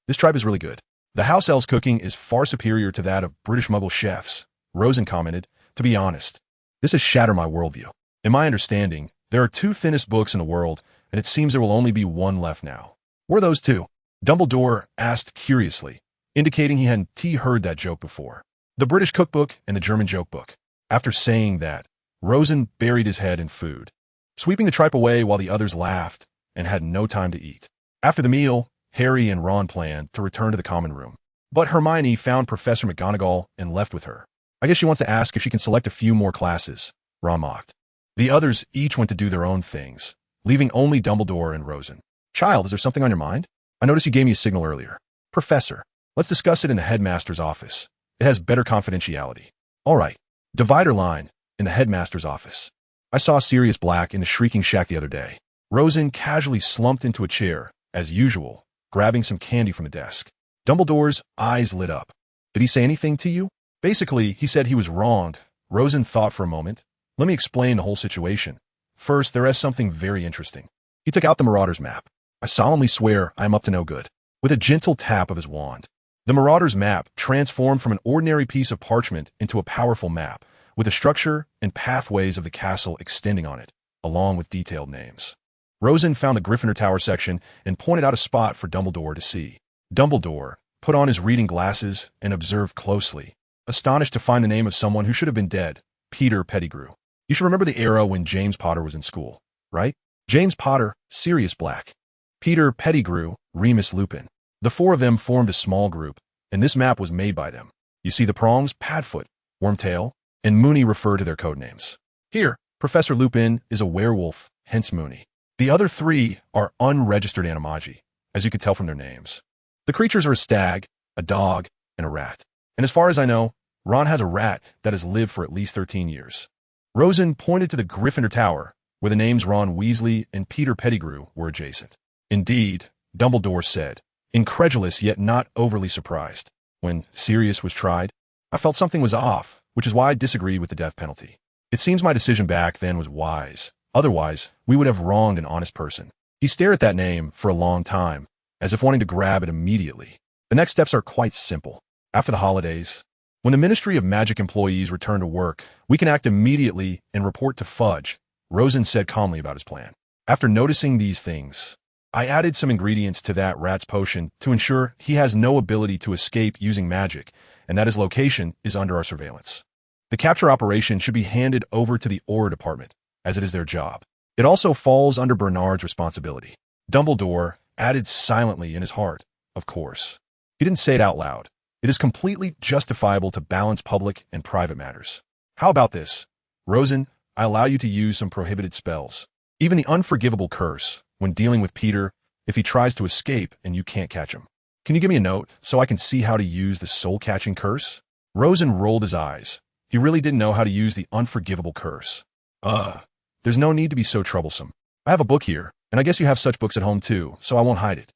This tribe is really good. The house elves' cooking is far superior to that of British Muggle chefs, Rosen commented. To be honest, this has shattered my worldview. In my understanding, there are 2 thinnest books in the world, and it seems there will only be 1 left now. Were those 2? Dumbledore asked curiously, indicating he hadn't heard that joke before. The British cookbook and the German joke book. After saying that, Rosen buried his head in food, sweeping the tripe away while the others laughed and had no time to eat. After the meal, Harry and Ron planned to return to the common room. But Hermione found Professor McGonagall and left with her. I guess she wants to ask if she can select a few more classes, Ron mocked. The others each went to do their own things, leaving only Dumbledore and Rosen. Child, is there something on your mind? I noticed you gave me a signal earlier. Professor, let's discuss it in the headmaster's office. It has better confidentiality. All right. Divider line in the headmaster's office. I saw Sirius Black in the Shrieking Shack the other day. Rosen casually slumped into a chair, as usual, grabbing some candy from a desk. Dumbledore's eyes lit up. Did he say anything to you? Basically, he said he was wronged. Rosen thought for a moment. Let me explain the whole situation. First, there is something very interesting. He took out the Marauder's map. I solemnly swear I am up to no good. With a gentle tap of his wand, the Marauder's map transformed from an ordinary piece of parchment into a powerful map, with the structure and pathways of the castle extending on it, along with detailed names. Rosen found the Gryffindor Tower section and pointed out a spot for Dumbledore to see. Dumbledore put on his reading glasses and observed closely, astonished to find the name of someone who should have been dead, Peter Pettigrew. You should remember the era when James Potter was in school, right? James Potter, Sirius Black. Peter Pettigrew, Remus Lupin. The four of them formed a small group, and this map was made by them. You see the prongs, Padfoot, Wormtail, and Moony refer to their code names. Here, Professor Lupin is a werewolf, hence Moony. The other three are unregistered animagi, as you could tell from their names. The creatures are a stag, a dog, and a rat. And as far as I know, Ron has a rat that has lived for at least 13 years. Rosen pointed to the Gryffindor Tower, where the names Ron Weasley and Peter Pettigrew were adjacent. Indeed, Dumbledore said, incredulous yet not overly surprised. When Sirius was tried, I felt something was off, which is why I disagreed with the death penalty. It seems my decision back then was wise. Otherwise, we would have wronged an honest person. He stared at that name for a long time, as if wanting to grab it immediately. The next steps are quite simple. After the holidays, when the Ministry of Magic employees return to work, we can act immediately and report to Fudge, Rosen said calmly about his plan. After noticing these things, I added some ingredients to that rat's potion to ensure he has no ability to escape using magic, and that his location is under our surveillance. The capture operation should be handed over to the Aura Department, as it is their job. It also falls under Bernard's responsibility. Dumbledore added silently in his heart, of course. He didn't say it out loud. It is completely justifiable to balance public and private matters. How about this? Rosen, I allow you to use some prohibited spells. Even the unforgivable curse, when dealing with Peter, if he tries to escape and you can't catch him. Can you give me a note so I can see how to use the soul-catching curse? Rosen rolled his eyes. He really didn't know how to use the unforgivable curse. There's no need to be so troublesome. I have a book here, and I guess you have such books at home too, so I won't hide it.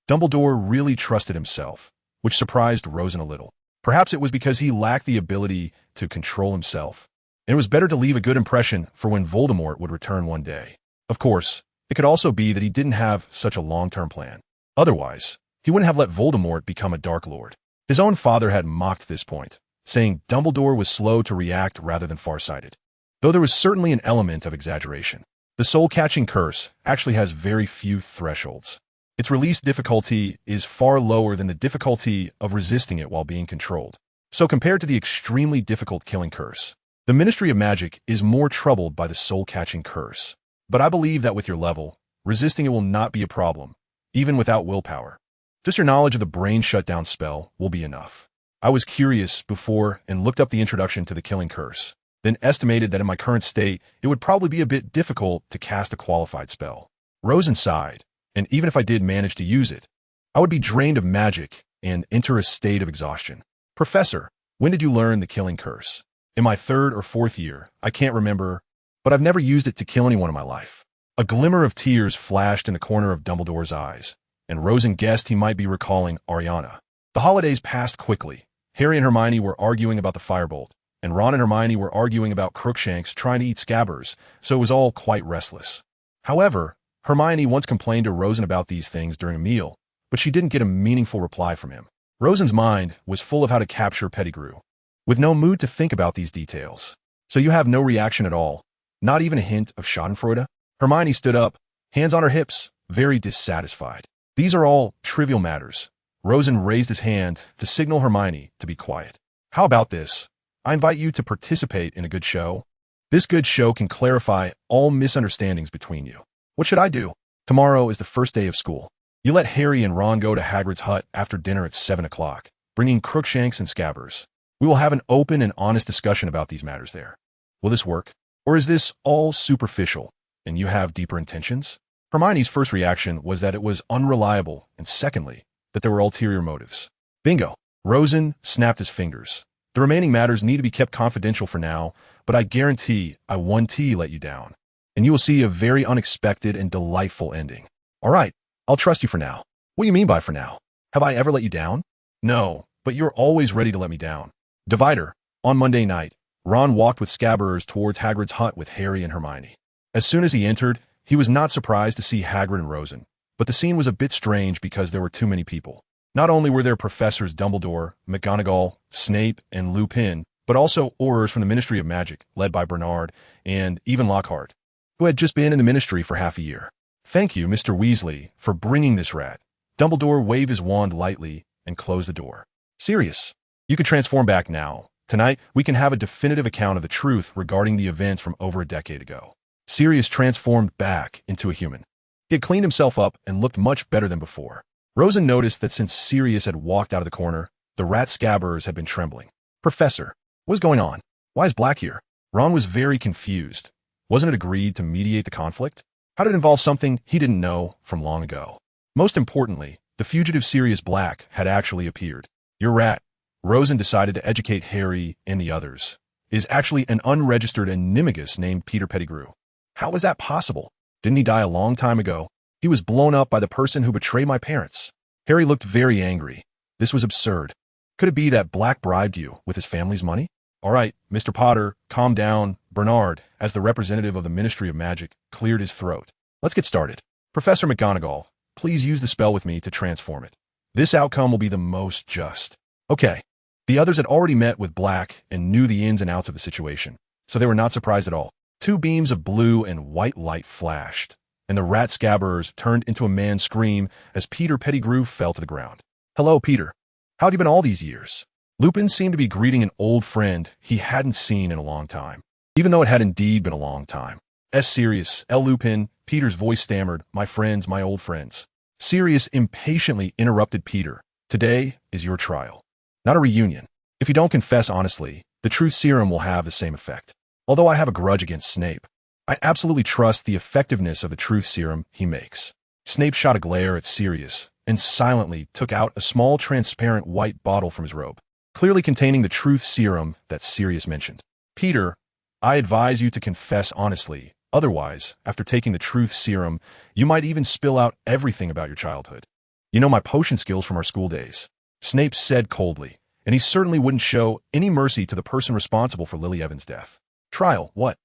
Dumbledore really trusted himself, which surprised Rosen a little. Perhaps it was because he lacked the ability to control himself, and it was better to leave a good impression for when Voldemort would return one day. Of course, it could also be that he didn't have such a long-term plan. Otherwise, he wouldn't have let Voldemort become a Dark Lord. His own father had mocked this point, saying Dumbledore was slow to react rather than farsighted. Though there was certainly an element of exaggeration, the soul-catching curse actually has very few thresholds. Its release difficulty is far lower than the difficulty of resisting it while being controlled. So compared to the extremely difficult killing curse, the Ministry of Magic is more troubled by the soul-catching curse. But I believe that with your level, resisting it will not be a problem, even without willpower. Just your knowledge of the brain shutdown spell will be enough. I was curious before and looked up the introduction to the killing curse, then estimated that in my current state, it would probably be a bit difficult to cast a qualified spell. Rosen sighed, and even if I did manage to use it, I would be drained of magic and enter a state of exhaustion. Professor, when did you learn the killing curse? In my 3rd or 4th year, I can't remember, but I've never used it to kill anyone in my life. A glimmer of tears flashed in the corner of Dumbledore's eyes, and Rosen guessed he might be recalling Ariana. The holidays passed quickly. Harry and Hermione were arguing about the firebolt, and Ron and Hermione were arguing about Crookshanks trying to eat Scabbers, so it was all quite restless. However, Hermione once complained to Rosen about these things during a meal, but she didn't get a meaningful reply from him. Rosen's mind was full of how to capture Pettigrew, with no mood to think about these details. So you have no reaction at all? Not even a hint of schadenfreude? Hermione stood up, hands on her hips, very dissatisfied. These are all trivial matters. Rosen raised his hand to signal Hermione to be quiet. How about this? I invite you to participate in a good show. This good show can clarify all misunderstandings between you. What should I do? Tomorrow is the first day of school. You let Harry and Ron go to Hagrid's hut after dinner at 7 o'clock, bringing Crookshanks and Scabbers. We will have an open and honest discussion about these matters there. Will this work? Or is this all superficial, and you have deeper intentions? Hermione's first reaction was that it was unreliable, and secondly, that there were ulterior motives. Bingo! Rosen snapped his fingers. The remaining matters need to be kept confidential for now, but I guarantee I won't let you down. And you will see a very unexpected and delightful ending. All right, I'll trust you for now. What do you mean by for now? Have I ever let you down? No, but you're always ready to let me down. Divider. On Monday night, Ron walked with Scabbers towards Hagrid's hut with Harry and Hermione. As soon as he entered, he was not surprised to see Hagrid and Rosen, but the scene was a bit strange because there were too many people. Not only were there Professors Dumbledore, McGonagall, Snape, and Lupin, but also Aurors from the Ministry of Magic, led by Bernard, and even Lockhart, who had just been in the Ministry for half a year. Thank you, Mr. Weasley, for bringing this rat. Dumbledore waved his wand lightly and closed the door. Sirius, you can transform back now. Tonight, we can have a definitive account of the truth regarding the events from over a decade ago. Sirius transformed back into a human. He had cleaned himself up and looked much better than before. Rosen noticed that since Sirius had walked out of the corner, the rat Scabbers had been trembling. Professor, what's going on? Why is Black here? Ron was very confused. Wasn't it agreed to mediate the conflict? How did it involve something he didn't know from long ago? Most importantly, the fugitive Sirius Black had actually appeared. Your rat, Rosen decided to educate Harry and the others, is actually an unregistered animagus named Peter Pettigrew. How was that possible? Didn't he die a long time ago? He was blown up by the person who betrayed my parents. Harry looked very angry. This was absurd. Could it be that Black bribed you with his family's money? All right, Mr. Potter, calm down. Bernard, as the representative of the Ministry of Magic, cleared his throat. Let's get started. Professor McGonagall, please use the spell with me to transform it. This outcome will be the most just. Okay. The others had already met with Black and knew the ins and outs of the situation, so they were not surprised at all. Two beams of blue and white light flashed, and the rat Scabbers turned into a man's scream as Peter Pettigrew fell to the ground. Hello, Peter. How'd you been all these years? Lupin seemed to be greeting an old friend he hadn't seen in a long time, even though it had indeed been a long time. Sirius, L. Lupin, Peter's voice stammered, my friends, my old friends. Sirius impatiently interrupted Peter. Today is your trial, not a reunion. If you don't confess honestly, the truth serum will have the same effect. Although I have a grudge against Snape, I absolutely trust the effectiveness of the truth serum he makes. Snape shot a glare at Sirius and silently took out a small transparent white bottle from his robe, clearly containing the truth serum that Sirius mentioned. Peter, I advise you to confess honestly. Otherwise, after taking the truth serum, you might even spill out everything about your childhood. You know my potion skills from our school days. Snape said coldly, and he certainly wouldn't show any mercy to the person responsible for Lily Evans' death. Trial, what?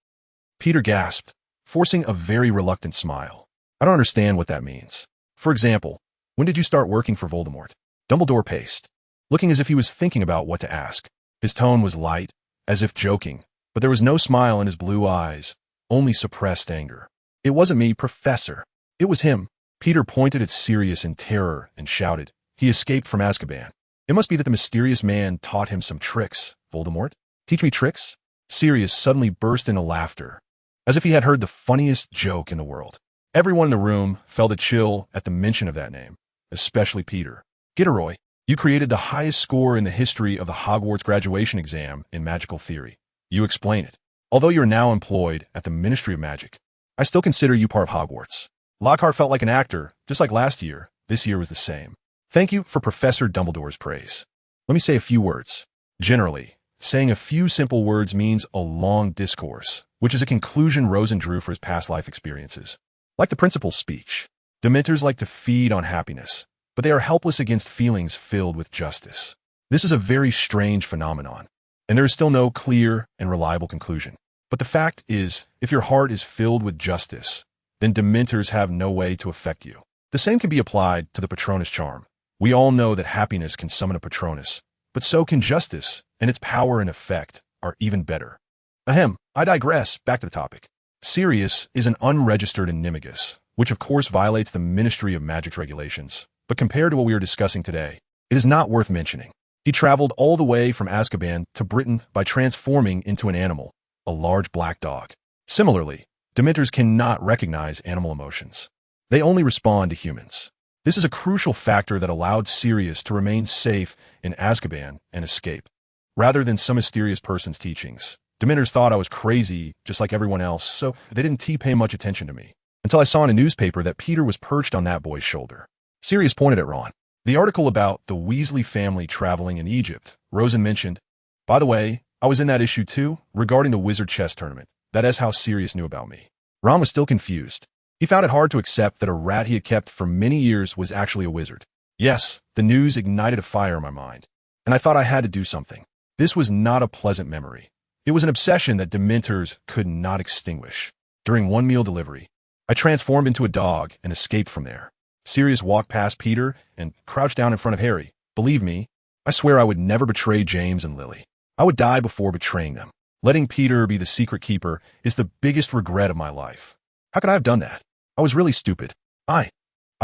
Peter gasped, forcing a very reluctant smile. I don't understand what that means. For example, when did you start working for Voldemort? Dumbledore paced, looking as if he was thinking about what to ask. His tone was light, as if joking, but there was no smile in his blue eyes, only suppressed anger. It wasn't me, Professor. It was him. Peter pointed at Sirius in terror and shouted, he escaped from Azkaban. It must be that the mysterious man taught him some tricks. Voldemort? Teach me tricks? Sirius suddenly burst into laughter, as if he had heard the funniest joke in the world. Everyone in the room felt a chill at the mention of that name, especially Peter. Gitteroy, you created the highest score in the history of the Hogwarts graduation exam in magical theory. You explain it. Although you are now employed at the Ministry of Magic, I still consider you part of Hogwarts. Lockhart felt like an actor, just like last year. This year was the same. Thank you for Professor Dumbledore's praise. Let me say a few words. Generally, saying a few simple words means a long discourse, which is a conclusion Rosen drew for his past life experiences. Like the principal's speech, Dementors like to feed on happiness, but they are helpless against feelings filled with justice. This is a very strange phenomenon, and there is still no clear and reliable conclusion. But the fact is, if your heart is filled with justice, then Dementors have no way to affect you. The same can be applied to the Patronus charm. We all know that happiness can summon a Patronus, but so can justice, and its power and effect are even better. Ahem, I digress, back to the topic. Sirius is an unregistered animagus, which of course violates the Ministry of Magic's regulations, but compared to what we are discussing today, it is not worth mentioning. He traveled all the way from Azkaban to Britain by transforming into an animal, a large black dog. Similarly, Dementors cannot recognize animal emotions. They only respond to humans. This is a crucial factor that allowed Sirius to remain safe in Azkaban and escape. Rather than some mysterious person's teachings, Dementors thought I was crazy just like everyone else, so they didn't pay much attention to me. until I saw in a newspaper that Peter was perched on that boy's shoulder. Sirius pointed at Ron. The article about the Weasley family traveling in Egypt, Rosen mentioned. By the way, I was in that issue too, regarding the wizard chess tournament. That is how Sirius knew about me. Ron was still confused. He found it hard to accept that a rat he had kept for many years was actually a wizard. Yes, the news ignited a fire in my mind, and I thought I had to do something. This was not a pleasant memory. It was an obsession that Dementors could not extinguish. During one meal delivery, I transformed into a dog and escaped from there. Sirius walked past Peter and crouched down in front of Harry. Believe me, I swear I would never betray James and Lily. I would die before betraying them. Letting Peter be the secret keeper is the biggest regret of my life. How could I have done that? I was really stupid. I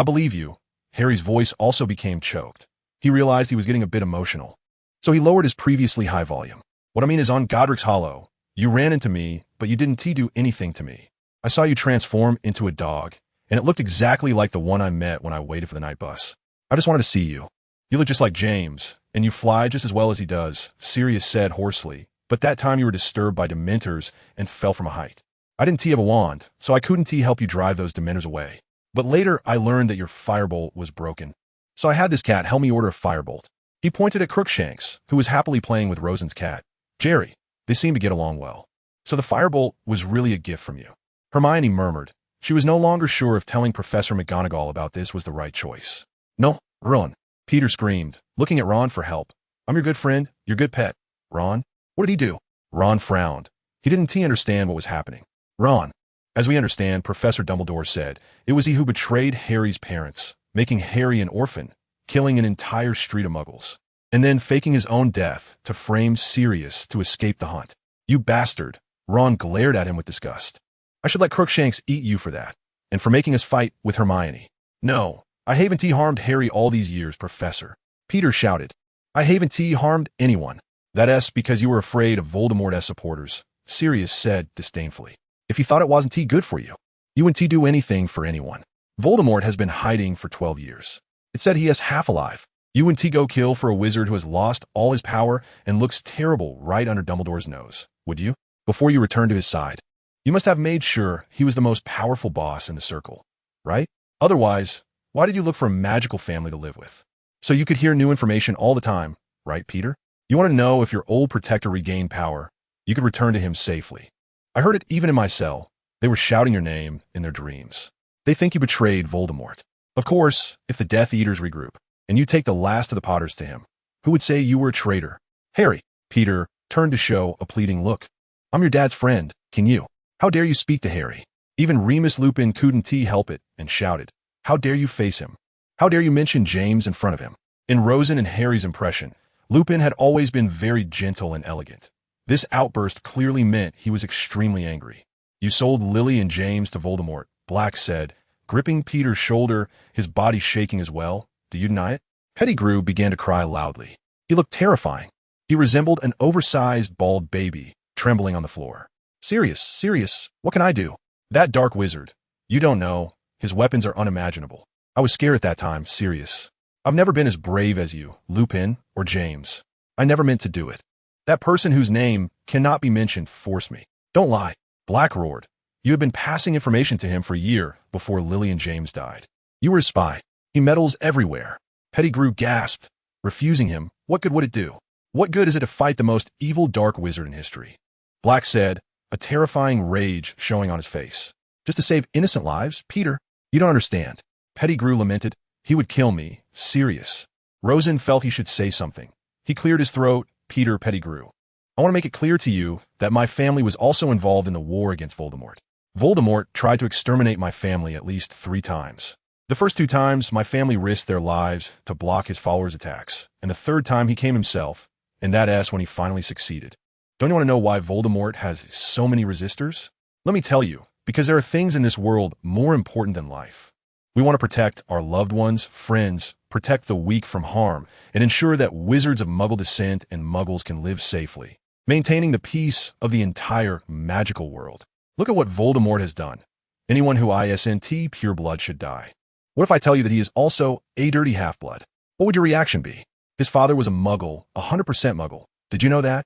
believe you. Harry's voice also became choked. He realized he was getting a bit emotional. So he lowered his previously high volume. What I mean is on Godric's Hollow, you ran into me, but you didn't do anything to me. I saw you transform into a dog, and it looked exactly like the one I met when I waited for the night bus. I just wanted to see you. You look just like James, and you fly just as well as he does, Sirius said hoarsely, but that time you were disturbed by Dementors and fell from a height. I didn't have a wand, so I couldn't help you drive those Dementors away. But later, I learned that your firebolt was broken. So I had this cat help me order a firebolt. He pointed at Crookshanks, who was happily playing with Rosen's cat. Jerry, they seemed to get along well. So the firebolt was really a gift from you. Hermione murmured. She was no longer sure if telling Professor McGonagall about this was the right choice. No, Ron. Peter screamed, looking at Ron for help. I'm your good friend, your good pet. Ron? What did he do? Ron frowned. He didn't understand what was happening. Ron. As we understand, Professor Dumbledore said, it was he who betrayed Harry's parents, making Harry an orphan, killing an entire street of muggles, and then faking his own death to frame Sirius to escape the hunt. You bastard. Ron glared at him with disgust. I should let Crookshanks eat you for that, and for making us fight with Hermione. No, I haven't harmed Harry all these years, Professor. Peter shouted. I haven't harmed anyone. That's because you were afraid of Voldemort's supporters, Sirius said disdainfully. If you thought it wasn't good for you, you wouldn't do anything for anyone. Voldemort has been hiding for 12 years. It said he is half alive. You wouldn't go kill for a wizard who has lost all his power and looks terrible right under Dumbledore's nose, would you? Before you return to his side. You must have made sure he was the most powerful boss in the circle, right? Otherwise, why did you look for a magical family to live with? So you could hear new information all the time, right, Peter? You want to know if your old protector regained power, you could return to him safely. I heard it even in my cell. They were shouting your name in their dreams. They think you betrayed Voldemort. Of course, if the Death Eaters regroup, and you take the last of the Potters to him, who would say you were a traitor? Harry. Peter turned to show a pleading look. I'm your dad's friend, can you? How dare you speak to Harry? Even Remus Lupin couldn't help it and shouted. How dare you face him? How dare you mention James in front of him? In Rosen and Harry's impression, Lupin had always been very gentle and elegant. This outburst clearly meant he was extremely angry. You sold Lily and James to Voldemort, Black said, gripping Peter's shoulder, his body shaking as well. Do you deny it? Pettigrew began to cry loudly. He looked terrifying. He resembled an oversized, bald baby, trembling on the floor. Sirius, what can I do? That dark wizard. You don't know. His weapons are unimaginable. I was scared at that time, Sirius. I've never been as brave as you, Lupin, or James. I never meant to do it. That person whose name cannot be mentioned forced me. Don't lie. Black roared. You had been passing information to him for a year before Lily and James died. You were a spy. He meddles everywhere. Pettigrew gasped. Refusing him, what good would it do? What good is it to fight the most evil dark wizard in history? Black said, a terrifying rage showing on his face. Just to save innocent lives, Peter? You don't understand. Pettigrew lamented. He would kill me. Sirius. Rosen felt he should say something. He cleared his throat. Peter Pettigrew. I want to make it clear to you that my family was also involved in the war against Voldemort. Voldemort tried to exterminate my family at least 3 times. The first 2 times, my family risked their lives to block his followers' attacks, and the 3rd time he came himself, and that's when he finally succeeded. Don't you want to know why Voldemort has so many resistors? Let me tell you, because there are things in this world more important than life. We want to protect our loved ones, friends, protect the weak from harm, and ensure that wizards of Muggle descent and Muggles can live safely, maintaining the peace of the entire magical world. Look at what Voldemort has done. Anyone who isn't pure blood should die. What if I tell you that he is also a dirty half-blood? What would your reaction be? His father was a Muggle, 100% Muggle. Did you know that?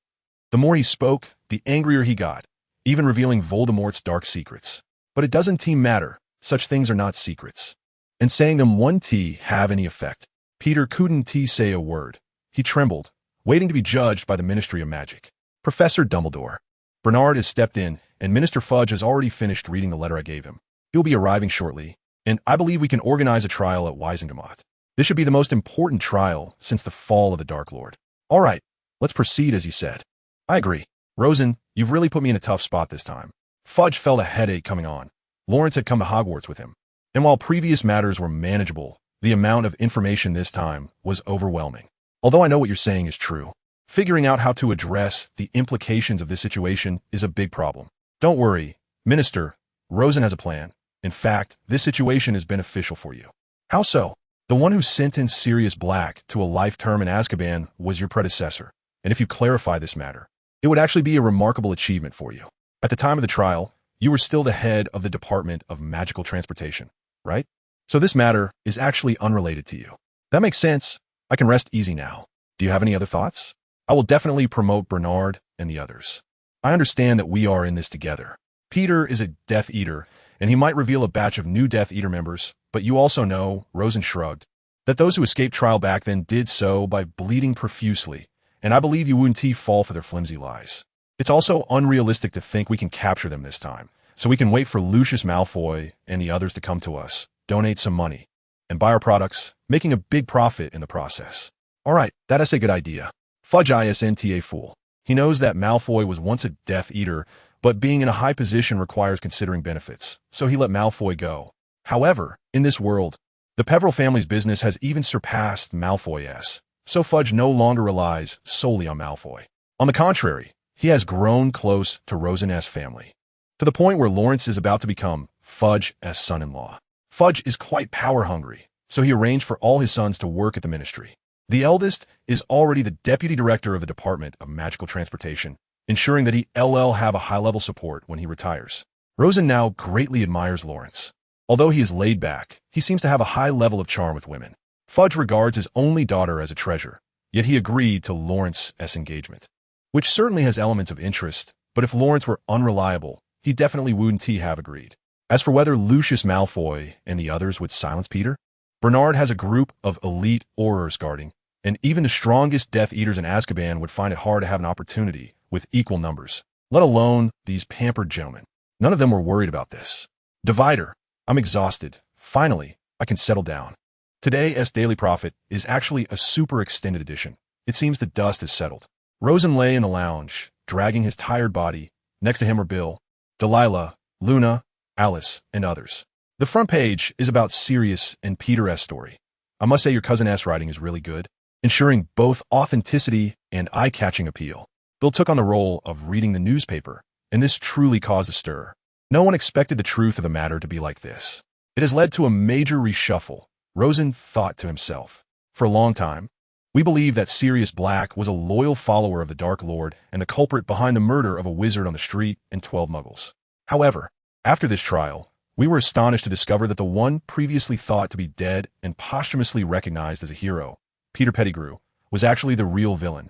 The more he spoke, the angrier he got, even revealing Voldemort's dark secrets. But it doesn't matter, such things are not secrets. And saying them wouldn't have any effect. Peter couldn't say a word. He trembled, waiting to be judged by the Ministry of Magic. Professor Dumbledore. Bernard has stepped in, and Minister Fudge has already finished reading the letter I gave him. He'll be arriving shortly, and I believe we can organize a trial at Wisengamot. This should be the most important trial since the fall of the Dark Lord. All right, let's proceed as you said. I agree. Rosen, you've really put me in a tough spot this time. Fudge felt a headache coming on. Lawrence had come to Hogwarts with him. And while previous matters were manageable, the amount of information this time was overwhelming. Although I know what you're saying is true, figuring out how to address the implications of this situation is a big problem. Don't worry, Minister. Rosen has a plan. In fact, this situation is beneficial for you. How so? The one who sentenced Sirius Black to a life term in Azkaban was your predecessor. And if you clarify this matter, it would actually be a remarkable achievement for you. At the time of the trial, you were still the head of the Department of Magical Transportation, right? So this matter is actually unrelated to you. That makes sense. I can rest easy now. Do you have any other thoughts? I will definitely promote Bernard and the others. I understand that we are in this together. Peter is a Death Eater, and he might reveal a batch of new Death Eater members, but you also know, Rosen shrugged, that those who escaped trial back then did so by bleeding profusely, and I believe you wouldn't fall for their flimsy lies. It's also unrealistic to think we can capture them this time, so we can wait for Lucius Malfoy and the others to come to us, donate some money, and buy our products, making a big profit in the process. All right, that's a good idea. Fudge isn't a fool. He knows that Malfoy was once a Death Eater, but being in a high position requires considering benefits, so he let Malfoy go. However, in this world, the Peverell family's business has even surpassed Malfoy's, so Fudge no longer relies solely on Malfoy. On the contrary, he has grown close to Rosen's family, to the point where Lawrence is about to become Fudge's son-in-law. Fudge is quite power-hungry, so he arranged for all his sons to work at the ministry. The eldest is already the deputy director of the Department of Magical Transportation, ensuring that he'll have a high-level support when he retires. Rosen now greatly admires Lawrence. Although he is laid back, he seems to have a high level of charm with women. Fudge regards his only daughter as a treasure, yet he agreed to Lawrence's engagement, which certainly has elements of interest, but if Lawrence were unreliable, he definitely wouldn't have agreed. As for whether Lucius Malfoy and the others would silence Peter, Bernard has a group of elite Aurors guarding, and even the strongest Death Eaters in Azkaban would find it hard to have an opportunity with equal numbers, let alone these pampered gentlemen. None of them were worried about this. Divider, I'm exhausted. Finally, I can settle down. Today's Daily Prophet is actually a super extended edition. It seems the dust has settled. Rosen lay in the lounge, dragging his tired body. Next to him are Bill, Delilah, Luna, Alice, and others. The front page is about Sirius and Peter's story. I must say your cousin S writing is really good, ensuring both authenticity and eye-catching appeal. Bill took on the role of reading the newspaper, and this truly caused a stir. No one expected the truth of the matter to be like this. It has led to a major reshuffle, Rosen thought to himself. For a long time, we believed that Sirius Black was a loyal follower of the Dark Lord and the culprit behind the murder of a wizard on the street and 12 muggles. However, after this trial, we were astonished to discover that the one previously thought to be dead and posthumously recognized as a hero, Peter Pettigrew, was actually the real villain.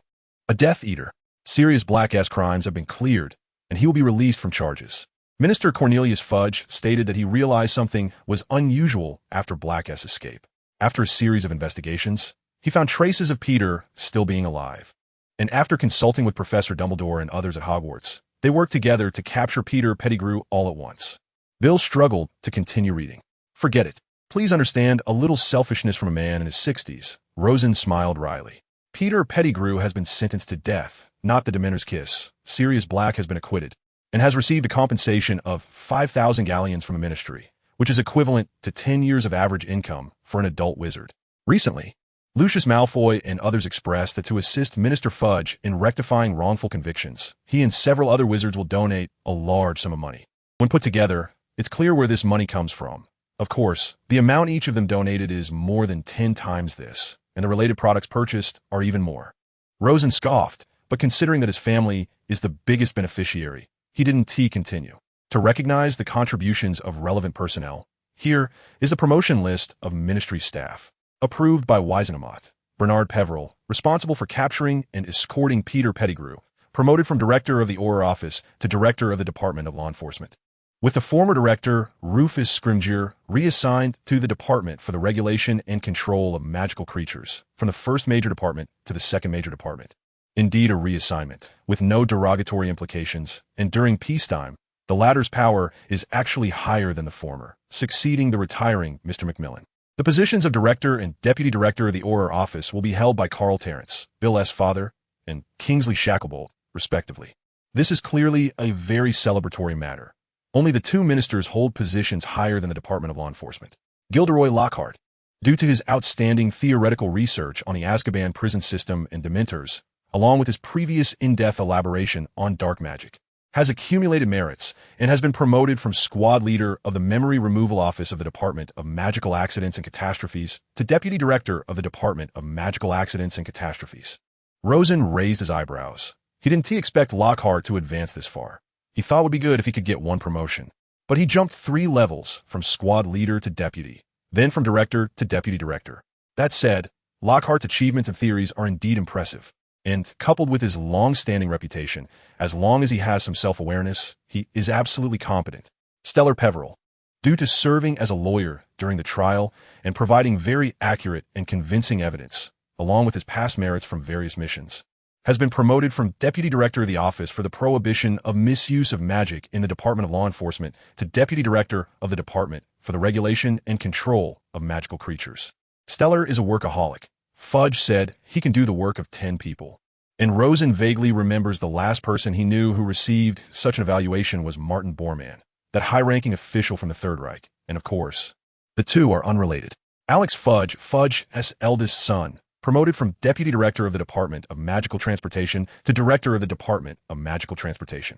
A Death Eater. Sirius Black's crimes have been cleared, and he will be released from charges. Minister Cornelius Fudge stated that he realized something was unusual after Black's escape. After a series of investigations, he found traces of Peter still being alive. And after consulting with Professor Dumbledore and others at Hogwarts, they worked together to capture Peter Pettigrew all at once. Bill struggled to continue reading. Forget it. Please understand a little selfishness from a man in his 60s. Rosen smiled wryly. Peter Pettigrew has been sentenced to death, not the Dementor's kiss. Sirius Black has been acquitted, and has received a compensation of 5,000 galleons from the ministry, which is equivalent to 10 years of average income for an adult wizard. Recently, Lucius Malfoy and others expressed that to assist Minister Fudge in rectifying wrongful convictions, he and several other wizards will donate a large sum of money. When put together, it's clear where this money comes from. Of course, the amount each of them donated is more than 10 times this, and the related products purchased are even more. Rosen scoffed, but considering that his family is the biggest beneficiary, he didn't continue. To recognize the contributions of relevant personnel, here is the promotion list of ministry staff. Approved by Wisengamot. Bernard Peverell, responsible for capturing and escorting Peter Pettigrew, promoted from Director of the Auror Office to Director of the Department of Law Enforcement. with the former director, Rufus Scrimgeour, reassigned to the Department for the Regulation and Control of Magical Creatures, from the first major department to the second major department. Indeed, a reassignment, with no derogatory implications, and during peacetime, the latter's power is actually higher than the former, succeeding the retiring Mr. Macmillan. The positions of Director and Deputy Director of the Auror Office will be held by Carl Terrence, Bill S. Father, and Kingsley Shacklebolt, respectively. This is clearly a very celebratory matter. Only the two ministers hold positions higher than the Department of Law Enforcement. Gilderoy Lockhart, due to his outstanding theoretical research on the Azkaban prison system and Dementors, along with his previous in-depth elaboration on dark magic, has accumulated merits and has been promoted from squad leader of the Memory Removal Office of the Department of Magical Accidents and Catastrophes to Deputy Director of the Department of Magical Accidents and Catastrophes. Rosen raised his eyebrows. He didn't expect Lockhart to advance this far. He thought it would be good if he could get one promotion. But he jumped 3 levels from squad leader to deputy, then from director to deputy director. That said, Lockhart's achievements and theories are indeed impressive, and coupled with his long-standing reputation, as long as he has some self-awareness, he is absolutely competent. Stellar Peveril, due to serving as a lawyer during the trial and providing very accurate and convincing evidence, along with his past merits from various missions, has been promoted from Deputy Director of the Office for the Prohibition of Misuse of Magic in the Department of Law Enforcement to Deputy Director of the Department for the Regulation and Control of Magical Creatures. Stellar is a workaholic. Fudge said he can do the work of 10 people. And Rosen vaguely remembers the last person he knew who received such an evaluation was Martin Bormann, that high-ranking official from the Third Reich. And of course, the two are unrelated. Alex Fudge, Fudge's eldest son, promoted from Deputy Director of the Department of Magical Transportation to Director of the Department of Magical Transportation.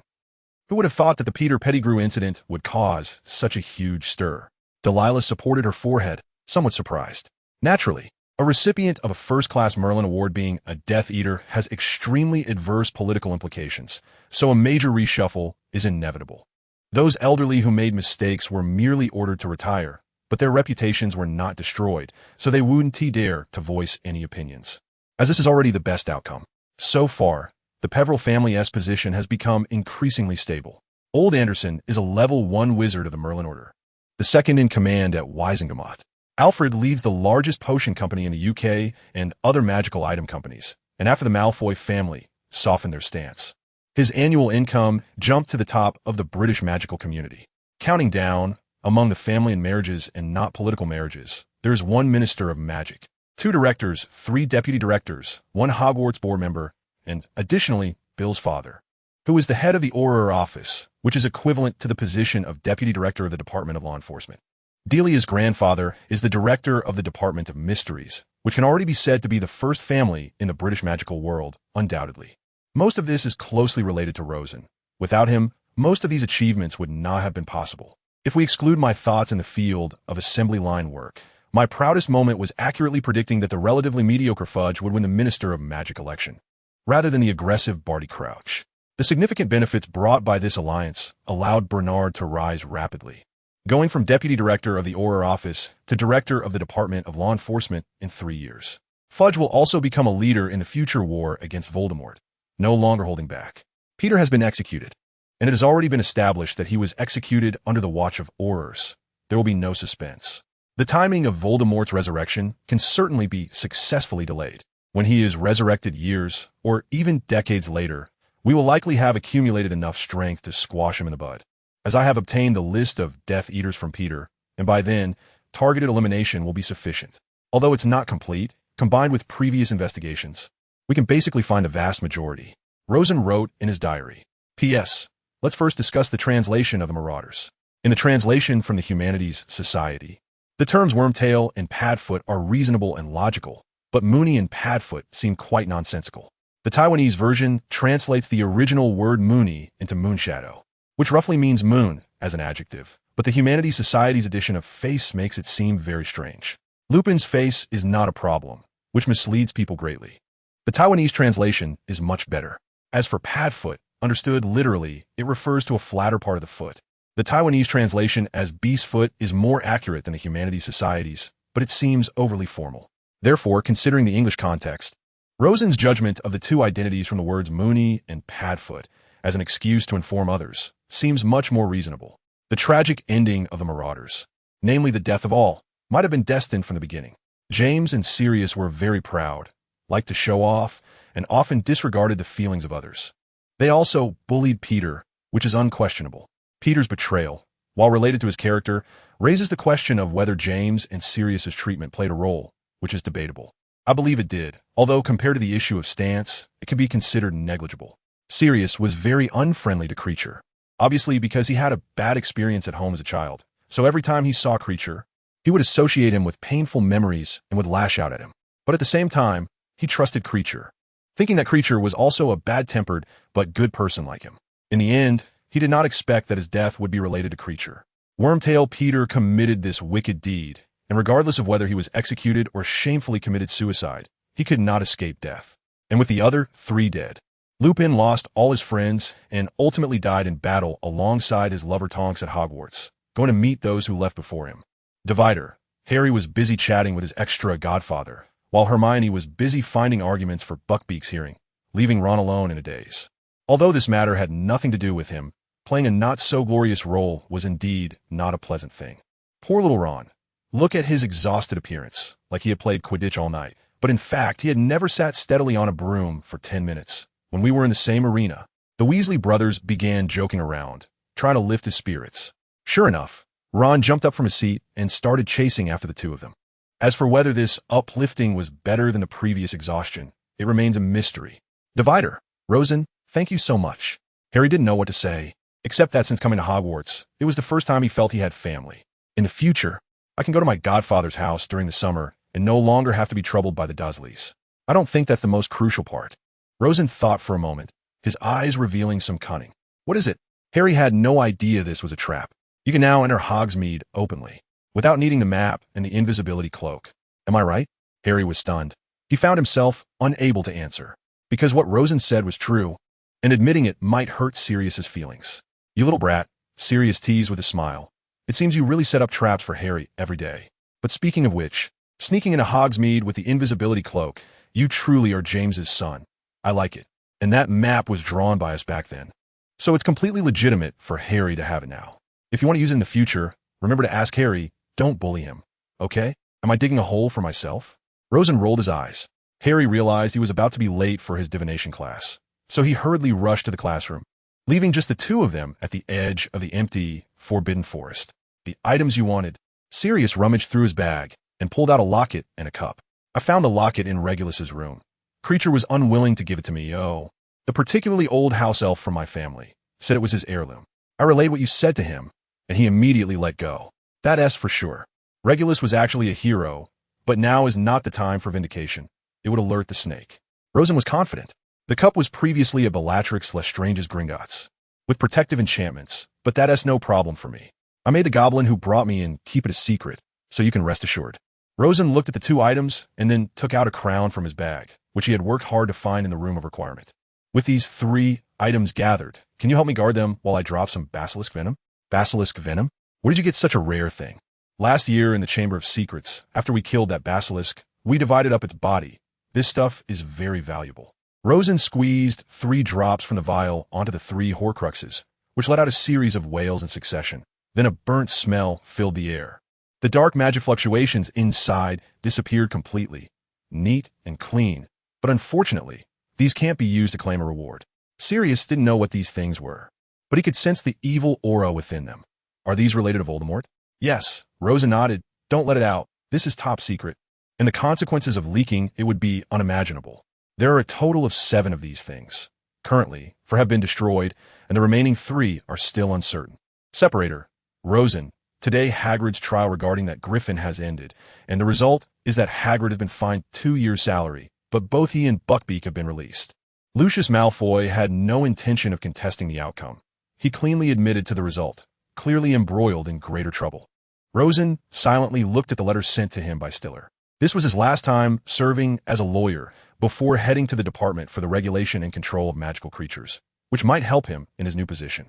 Who would have thought that the Peter Pettigrew incident would cause such a huge stir? Delilah supported her forehead, somewhat surprised. Naturally, a recipient of a first-class Merlin Award being a Death Eater has extremely adverse political implications, so a major reshuffle is inevitable. Those elderly who made mistakes were merely ordered to retire, but their reputations were not destroyed, so they wouldn't dare to voice any opinions. As this is already the best outcome. So far, the Peveril family's position has become increasingly stable. Old Anderson is a level 1 wizard of the Merlin Order, the second in command at Wisengamot. Alfred leads the largest potion company in the UK and other magical item companies, and after the Malfoy family softened their stance, his annual income jumped to the top of the British magical community. Counting down, among the family and marriages and not political marriages, there is 1 minister of magic, 2 directors, 3 deputy directors, 1 Hogwarts board member, and additionally, Bill's father, who is the head of the Auror Office, which is equivalent to the position of Deputy Director of the Department of Law Enforcement. Delia's grandfather is the Director of the Department of Mysteries, which can already be said to be the first family in the British magical world, undoubtedly. Most of this is closely related to Rosen. Without him, most of these achievements would not have been possible. If we exclude my thoughts in the field of assembly line work, my proudest moment was accurately predicting that the relatively mediocre Fudge would win the Minister of Magic election, rather than the aggressive Barty Crouch. The significant benefits brought by this alliance allowed Bernard to rise rapidly, going from Deputy Director of the Auror Office to Director of the Department of Law Enforcement in 3 years. Fudge will also become a leader in the future war against Voldemort, no longer holding back. Peter has been executed, and it has already been established that he was executed under the watch of Aurors. There will be no suspense. The timing of Voldemort's resurrection can certainly be successfully delayed. When he is resurrected years, or even decades later, we will likely have accumulated enough strength to squash him in the bud, as I have obtained the list of Death Eaters from Peter, and by then, targeted elimination will be sufficient. Although it's not complete, combined with previous investigations, we can basically find the vast majority. Rosen wrote in his diary, P.S. Let's first discuss the translation of the Marauders. In the translation from the Humanities Society, the terms Wormtail and Padfoot are reasonable and logical, but Moony and Padfoot seem quite nonsensical. The Taiwanese version translates the original word Moony into Moonshadow, which roughly means moon as an adjective, but the Humanities Society's edition of face makes it seem very strange. Lupin's face is not a problem, which misleads people greatly. The Taiwanese translation is much better. As for Padfoot, understood literally, it refers to a flatter part of the foot. The Taiwanese translation as beast foot is more accurate than the Humanities Society's, but it seems overly formal. Therefore, considering the English context, Rosen's judgment of the two identities from the words Moony and Padfoot as an excuse to inform others seems much more reasonable. The tragic ending of the Marauders, namely the death of all, might have been destined from the beginning. James and Sirius were very proud, liked to show off, and often disregarded the feelings of others. They also bullied Peter, which is unquestionable. Peter's betrayal, while related to his character, raises the question of whether James and Sirius's treatment played a role, which is debatable. I believe it did, although compared to the issue of stance, it can be considered negligible. Sirius was very unfriendly to Creature, obviously because he had a bad experience at home as a child, so every time he saw Creature, he would associate him with painful memories and would lash out at him. But at the same time, he trusted Creature, thinking that Creature was also a bad-tempered but good person like him. In the end, he did not expect that his death would be related to Creature. Wormtail Peter committed this wicked deed, and regardless of whether he was executed or shamefully committed suicide, he could not escape death. And with the other 3 dead, Lupin lost all his friends and ultimately died in battle alongside his lover Tonks at Hogwarts, going to meet those who left before him. Divider. Harry was busy chatting with his extra godfather, while Hermione was busy finding arguments for Buckbeak's hearing, leaving Ron alone in a daze. Although this matter had nothing to do with him, playing a not-so-glorious role was indeed not a pleasant thing. Poor little Ron. Look at his exhausted appearance, like he had played Quidditch all night, but in fact he had never sat steadily on a broom for 10 minutes. When we were in the same arena, the Weasley brothers began joking around, trying to lift his spirits. Sure enough, Ron jumped up from his seat and started chasing after the 2 of them. As for whether this uplifting was better than the previous exhaustion, it remains a mystery. Divider. Rosen, thank you so much. Harry didn't know what to say, except that since coming to Hogwarts, it was the first time he felt he had family. In the future, I can go to my godfather's house during the summer and no longer have to be troubled by the Dursleys. I don't think that's the most crucial part. Rosen thought for a moment, his eyes revealing some cunning. What is it? Harry had no idea this was a trap. You can now enter Hogsmeade openly, without needing the map and the invisibility cloak. Am I right? Harry was stunned. He found himself unable to answer, because what Rosen said was true, and admitting it might hurt Sirius's feelings. You little brat, Sirius teased with a smile. It seems you really set up traps for Harry every day. But speaking of which, sneaking into Hogsmeade with the invisibility cloak, you truly are James's son. I like it. And that map was drawn by us back then. So it's completely legitimate for Harry to have it now. If you want to use it in the future, remember to ask Harry, don't bully him. Okay? Am I digging a hole for myself? Rosen rolled his eyes. Harry realized he was about to be late for his divination class, so he hurriedly rushed to the classroom, leaving just the 2 of them at the edge of the empty, forbidden forest. The items you wanted. Sirius rummaged through his bag and pulled out a locket and a cup. I found the locket in Regulus's room. Creature was unwilling to give it to me. Oh, the particularly old house elf from my family said it was his heirloom. I relayed what you said to him, and he immediately let go. That S for sure. Regulus was actually a hero, but now is not the time for vindication. It would alert the snake. Rosen was confident. The cup was previously a Bellatrix Lestrange's Gringotts, with protective enchantments, but that S no problem for me. I made the goblin who brought me in keep it a secret, so you can rest assured. Rosen looked at the 2 items and then took out a crown from his bag, which he had worked hard to find in the room of requirement. With these 3 items gathered, can you help me guard them while I drop some basilisk venom? Basilisk venom? Where did you get such a rare thing? Last year in the Chamber of Secrets, after we killed that basilisk, we divided up its body. This stuff is very valuable. Rosen squeezed 3 drops from the vial onto the 3 Horcruxes, which let out a series of wails in succession. Then a burnt smell filled the air. The dark magic fluctuations inside disappeared completely, neat and clean. But unfortunately, these can't be used to claim a reward. Sirius didn't know what these things were, but he could sense the evil aura within them. Are these related to Voldemort? Yes. Rosen nodded. Don't let it out. This is top secret. And the consequences of leaking it would be unimaginable. There are a total of 7 of these things, currently, have been destroyed, and the remaining 3 are still uncertain. Separator. Rosen. Today Hagrid's trial regarding that Griffin has ended, and the result is that Hagrid has been fined 2 years' salary, but both he and Buckbeak have been released. Lucius Malfoy had no intention of contesting the outcome. He cleanly admitted to the result, clearly embroiled in greater trouble. Rosen silently looked at the letter sent to him by Stiller. This was his last time serving as a lawyer before heading to the Department for the Regulation and Control of Magical Creatures, which might help him in his new position.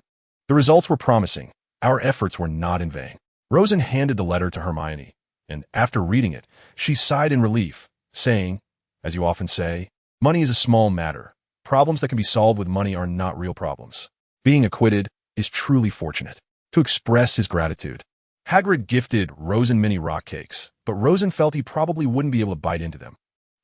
The results were promising. Our efforts were not in vain. Rosen handed the letter to Hermione, and after reading it, she sighed in relief, saying, as you often say, money is a small matter. Problems that can be solved with money are not real problems. Being acquitted is truly fortunate. to express his gratitude. Hagrid gifted Rosen mini rock cakes, but Rosen felt he probably wouldn't be able to bite into them.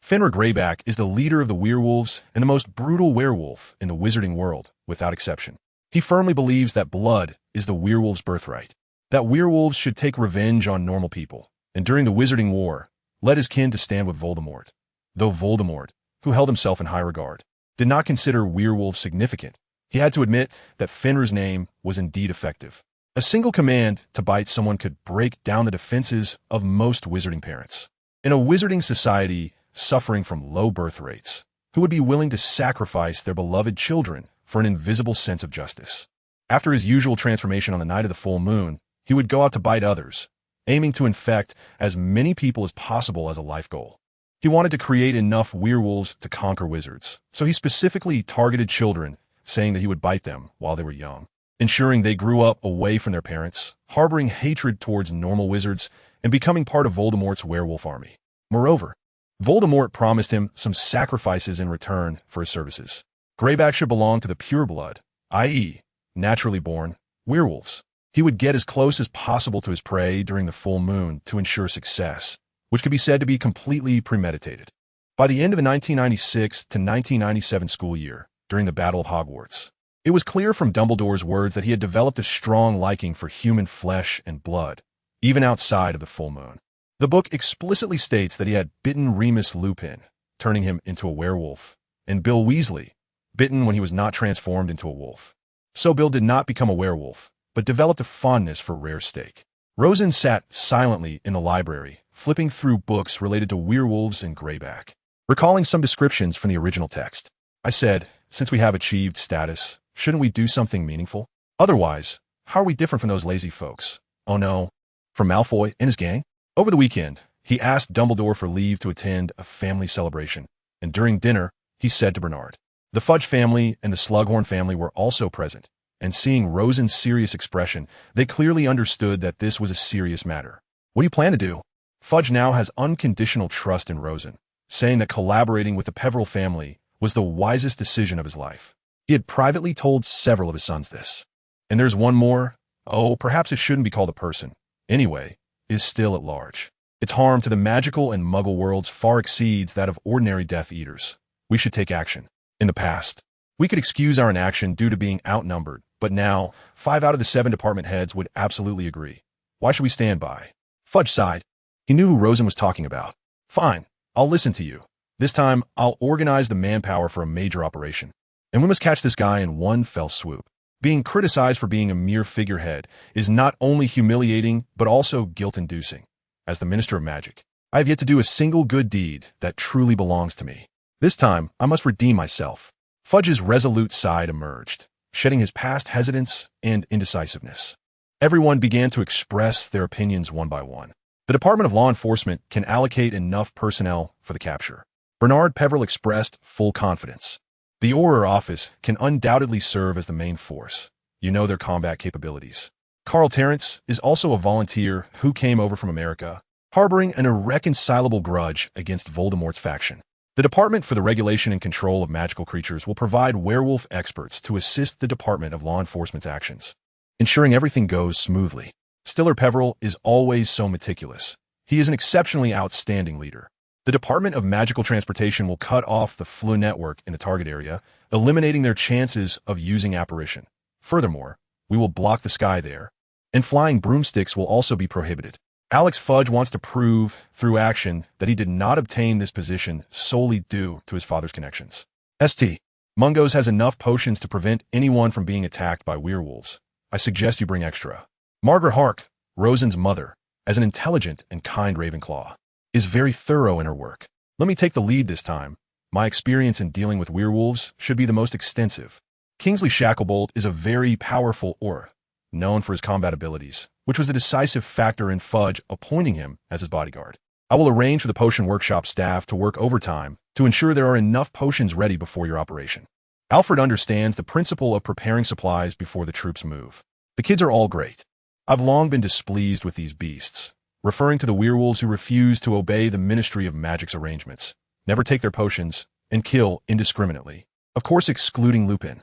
Fenrir Greyback is the leader of the werewolves and the most brutal werewolf in the wizarding world, without exception. He firmly believes that blood is the werewolf's birthright, that werewolves should take revenge on normal people, and during the Wizarding War, led his kin to stand with Voldemort. Though Voldemort, who held himself in high regard, did not consider werewolves significant, he had to admit that Fenrir's name was indeed effective. A single command to bite someone could break down the defenses of most wizarding parents. In a wizarding society suffering from low birth rates, who would be willing to sacrifice their beloved children for an invisible sense of justice? After his usual transformation on the night of the full moon, he would go out to bite others, aiming to infect as many people as possible as a life goal. He wanted to create enough werewolves to conquer wizards, so he specifically targeted children, saying that he would bite them while they were young, ensuring they grew up away from their parents, harboring hatred towards normal wizards, and becoming part of Voldemort's werewolf army. Moreover, Voldemort promised him some sacrifices in return for his services. Greyback should belong to the pureblood, i.e., naturally born, werewolves. He would get as close as possible to his prey during the full moon to ensure success, which could be said to be completely premeditated. By the end of the 1996 to 1997 school year, during the Battle of Hogwarts, it was clear from Dumbledore's words that he had developed a strong liking for human flesh and blood, even outside of the full moon. The book explicitly states that he had bitten Remus Lupin, turning him into a werewolf, and Bill Weasley, bitten when he was not transformed into a wolf. So Bill did not become a werewolf, but developed a fondness for rare steak. Rosen sat silently in the library, flipping through books related to werewolves and Greyback. Recalling some descriptions from the original text, I said, since we have achieved status, shouldn't we do something meaningful? Otherwise, how are we different from those lazy folks? Oh no, from Malfoy and his gang? Over the weekend, he asked Dumbledore for leave to attend a family celebration, and during dinner, he said to Bernard. The Fudge family and the Slughorn family were also present, and seeing Rosen's serious expression, they clearly understood that this was a serious matter. What do you plan to do? Fudge now has unconditional trust in Rosen, saying that collaborating with the Peverell family was the wisest decision of his life. He had privately told several of his sons this. And there's one more. Oh, perhaps it shouldn't be called a person. Anyway, is still at large. Its harm to the magical and muggle worlds far exceeds that of ordinary Death Eaters. We should take action. In the past, we could excuse our inaction due to being outnumbered, but now, 5 out of the 7 department heads would absolutely agree. Why should we stand by? Fudge sighed. He knew who Rosen was talking about. Fine, I'll listen to you. This time, I'll organize the manpower for a major operation. And we must catch this guy in one fell swoop. Being criticized for being a mere figurehead is not only humiliating, but also guilt-inducing. As the Minister of Magic, I have yet to do a single good deed that truly belongs to me. This time, I must redeem myself. Fudge's resolute side emerged, shedding his past hesitance and indecisiveness. Everyone began to express their opinions one by one. The Department of Law Enforcement can allocate enough personnel for the capture. Bernard Peverell expressed full confidence. The Auror office can undoubtedly serve as the main force. You know their combat capabilities. Carl Terrence is also a volunteer who came over from America, harboring an irreconcilable grudge against Voldemort's faction. The Department for the Regulation and Control of Magical Creatures will provide werewolf experts to assist the Department of Law Enforcement's actions, ensuring everything goes smoothly. Stiller Peverell is always so meticulous. He is an exceptionally outstanding leader. The Department of Magical Transportation will cut off the Floo network in the target area, eliminating their chances of using apparition. Furthermore, we will block the sky there, and flying broomsticks will also be prohibited. Alex Fudge wants to prove, through action, that he did not obtain this position solely due to his father's connections. St. Mungo's has enough potions to prevent anyone from being attacked by werewolves. I suggest you bring extra. Margaret Hark, Rosen's mother, as an intelligent and kind Ravenclaw, is very thorough in her work. Let me take the lead this time. My experience in dealing with werewolves should be the most extensive. Kingsley Shacklebolt is a very powerful Auror, known for his combat abilities, which was the decisive factor in Fudge appointing him as his bodyguard. I will arrange for the potion workshop staff to work overtime to ensure there are enough potions ready before your operation. Alfred understands the principle of preparing supplies before the troops move. The kids are all great. I've long been displeased with these beasts, referring to the werewolves who refuse to obey the Ministry of Magic's arrangements, never take their potions, and kill indiscriminately, of course excluding Lupin.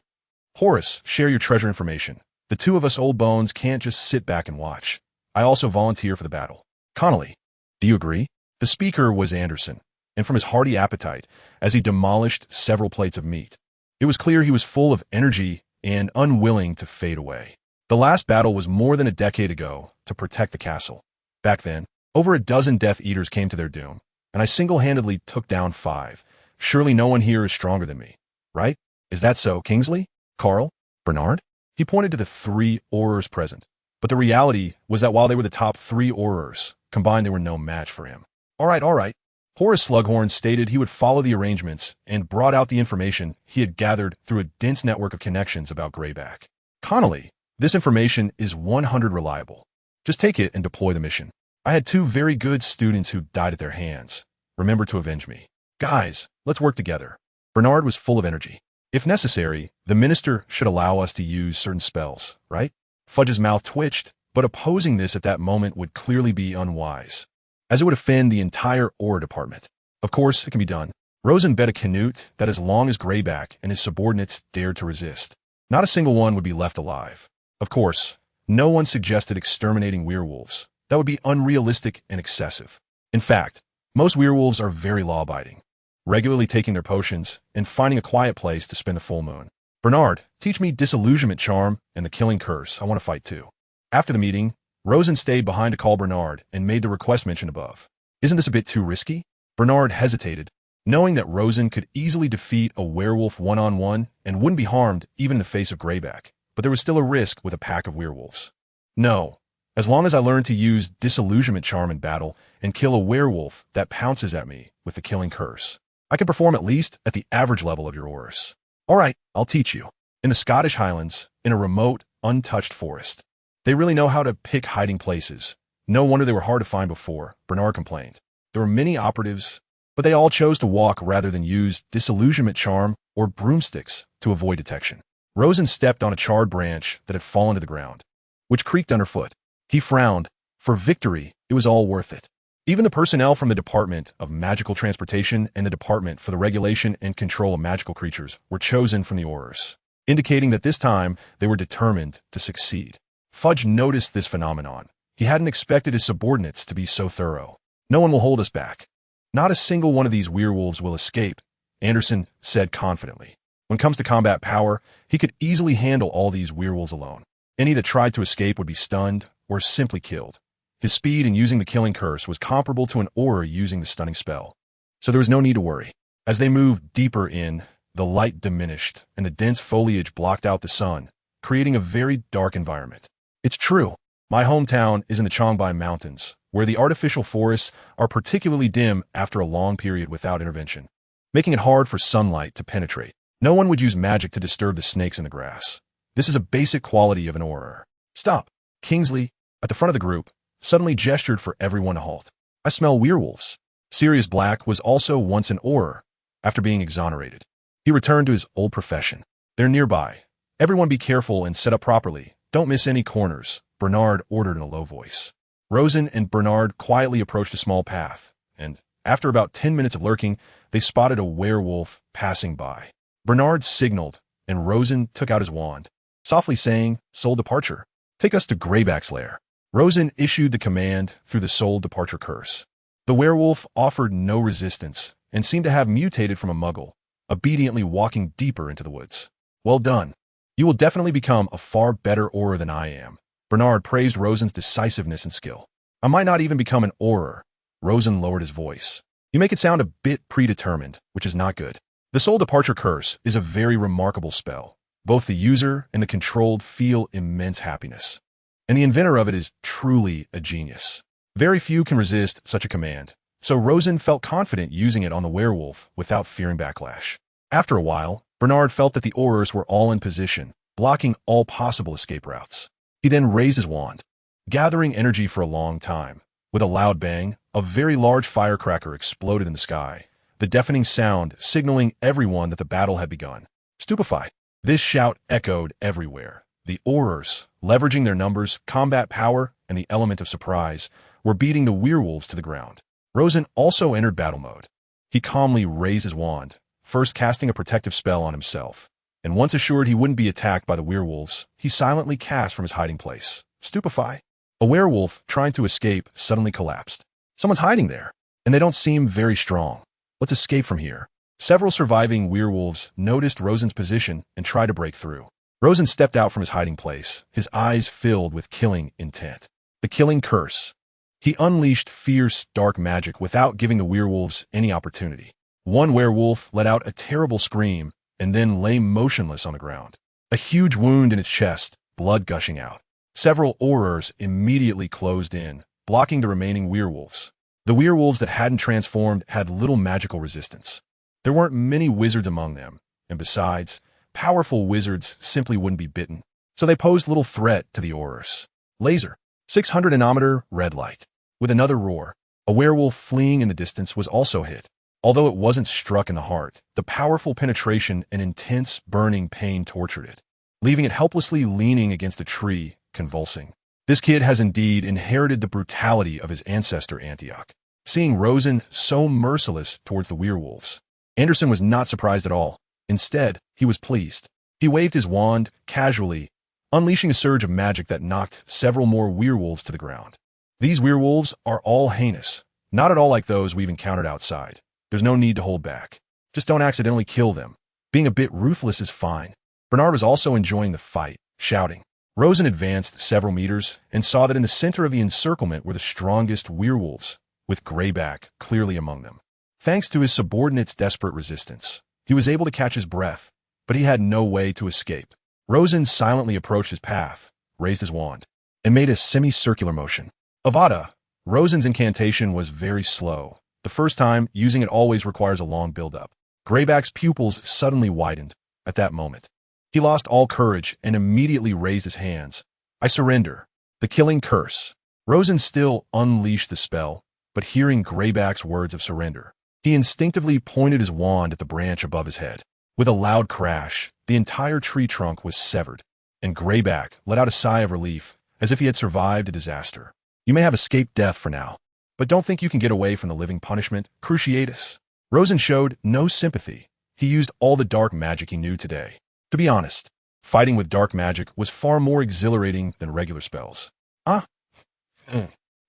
Horace, share your treasure information. The The two of us old bones can't just sit back and watch. I also volunteer for the battle. Connolly, do you agree? The speaker was Anderson, and from his hearty appetite, as he demolished several plates of meat, it was clear he was full of energy and unwilling to fade away. The last battle was more than a decade ago to protect the castle. Back then, over a dozen Death Eaters came to their doom, and I single-handedly took down 5. Surely no one here is stronger than me, right? Is that so, Kingsley? Carl? Bernard? He pointed to the 3 Aurors present, but the reality was that while they were the top 3 Aurors, combined they were no match for him. All right. Horace Slughorn stated he would follow the arrangements and brought out the information he had gathered through a dense network of connections about Greyback. Connolly, this information is 100 reliable. Just take it and deploy the mission. I had 2 very good students who died at their hands. Remember to avenge me. Guys, let's work together. Bernard was full of energy. If necessary, the minister should allow us to use certain spells, right? Fudge's mouth twitched, but opposing this at that moment would clearly be unwise, as it would offend the entire Aura department. Of course, it can be done. Rosen bet a canute that as long as Greyback and his subordinates dared to resist, not a single one would be left alive. Of course, no one suggested exterminating werewolves. That would be unrealistic and excessive. In fact, most werewolves are very law-abiding, regularly taking their potions and finding a quiet place to spend the full moon. Bernard, teach me Disillusionment Charm and the Killing Curse. I want to fight too. After the meeting, Rosen stayed behind to call Bernard and made the request mentioned above. Isn't this a bit too risky? Bernard hesitated, knowing that Rosen could easily defeat a werewolf one-on-one and wouldn't be harmed even in the face of Greyback, but there was still a risk with a pack of werewolves. No, as long as I learn to use Disillusionment Charm in battle and kill a werewolf that pounces at me with the Killing Curse, I can perform at least at the average level of your Aurors. All right, I'll teach you. In the Scottish Highlands, in a remote, untouched forest, they really know how to pick hiding places. No wonder they were hard to find before, Bernard complained. There were many operatives, but they all chose to walk rather than use Disillusionment Charm or broomsticks to avoid detection. Rosen stepped on a charred branch that had fallen to the ground, which creaked underfoot. He frowned. For victory, it was all worth it. Even the personnel from the Department of Magical Transportation and the Department for the Regulation and Control of Magical Creatures were chosen from the Aurors, indicating that this time they were determined to succeed. Fudge noticed this phenomenon. He hadn't expected his subordinates to be so thorough. No one will hold us back. Not a single one of these werewolves will escape, Anderson said confidently. When it comes to combat power, he could easily handle all these werewolves alone. Any that tried to escape would be stunned or simply killed. His speed in using the Killing Curse was comparable to an Aura using the stunning spell, so there was no need to worry. As they moved deeper in, the light diminished and the dense foliage blocked out the sun, creating a very dark environment. It's true. My hometown is in the Chongbai Mountains, where the artificial forests are particularly dim after a long period without intervention, making it hard for sunlight to penetrate. No one would use magic to disturb the snakes in the grass. This is a basic quality of an Aura. Stop. Kingsley, at the front of the group, suddenly gestured for everyone to halt. I smell werewolves. Sirius Black was also once an Aura, after being exonerated. He returned to his old profession. They're nearby. Everyone be careful and set up properly. Don't miss any corners, Bernard ordered in a low voice. Rosen and Bernard quietly approached a small path, and after about 10 minutes of lurking, they spotted a werewolf passing by. Bernard signaled, and Rosen took out his wand, softly saying, "Soul Departure. Take us to Greyback's lair." Rosen issued the command through the Soul Departure curse. The werewolf offered no resistance and seemed to have mutated from a muggle, obediently walking deeper into the woods. Well done. You will definitely become a far better Aura than I am. Bernard praised Rosen's decisiveness and skill. I might not even become an Aura. Rosen lowered his voice. You make it sound a bit predetermined, which is not good. The Soul Departure Curse is a very remarkable spell. Both the user and the controlled feel immense happiness, and the inventor of it is truly a genius. Very few can resist such a command, so Rosen felt confident using it on the werewolf without fearing backlash. After a while, Bernard felt that the Aurors were all in position, blocking all possible escape routes. He then raised his wand, gathering energy for a long time. With a loud bang, a very large firecracker exploded in the sky, the deafening sound signaling everyone that the battle had begun. Stupefied, this shout echoed everywhere. The Aurors, leveraging their numbers, combat power, and the element of surprise, were beating the werewolves to the ground. Rosen also entered battle mode. He calmly raised his wand, first casting a protective spell on himself. and once assured he wouldn't be attacked by the werewolves, he silently cast from his hiding place. Stupefy. A werewolf, trying to escape, suddenly collapsed. Someone's hiding there, and they don't seem very strong. Let's escape from here. Several surviving werewolves noticed Rosen's position and tried to break through. Rosen stepped out from his hiding place, his eyes filled with killing intent. The killing curse. He unleashed fierce, dark magic without giving the werewolves any opportunity. One werewolf let out a terrible scream and then lay motionless on the ground. A huge wound in its chest, blood gushing out. Several aurors immediately closed in, blocking the remaining werewolves. The werewolves that hadn't transformed had little magical resistance. There weren't many wizards among them, and besides, powerful wizards simply wouldn't be bitten, so they posed little threat to the aurors. Laser. 600 nanometer red light. With another roar, a werewolf fleeing in the distance was also hit. Although it wasn't struck in the heart, the powerful penetration and intense burning pain tortured it, leaving it helplessly leaning against a tree, convulsing. This kid has indeed inherited the brutality of his ancestor Antioch. Seeing Rosen so merciless towards the werewolves, Anderson was not surprised at all. Instead, he was pleased. He waved his wand casually, unleashing a surge of magic that knocked several more werewolves to the ground. These werewolves are all heinous, not at all like those we've encountered outside. There's no need to hold back. Just don't accidentally kill them. Being a bit ruthless is fine. Bernard was also enjoying the fight, shouting. Rosen advanced several meters and saw that in the center of the encirclement were the strongest werewolves, with Greyback clearly among them. Thanks to his subordinate's desperate resistance, he was able to catch his breath, but he had no way to escape. Rosen silently approached his path, raised his wand, and made a semicircular motion. Avada. Rosen's incantation was very slow. The first time, using it always requires a long build-up. Greyback's pupils suddenly widened at that moment. He lost all courage and immediately raised his hands. I surrender. The killing curse. Rosen still unleashed the spell, but hearing Greyback's words of surrender, he instinctively pointed his wand at the branch above his head. With a loud crash, the entire tree trunk was severed, and Greyback let out a sigh of relief, as if he had survived a disaster. You may have escaped death for now, but don't think you can get away from the living punishment, Cruciatus. Rosen showed no sympathy. He used all the dark magic he knew today. To be honest, fighting with dark magic was far more exhilarating than regular spells.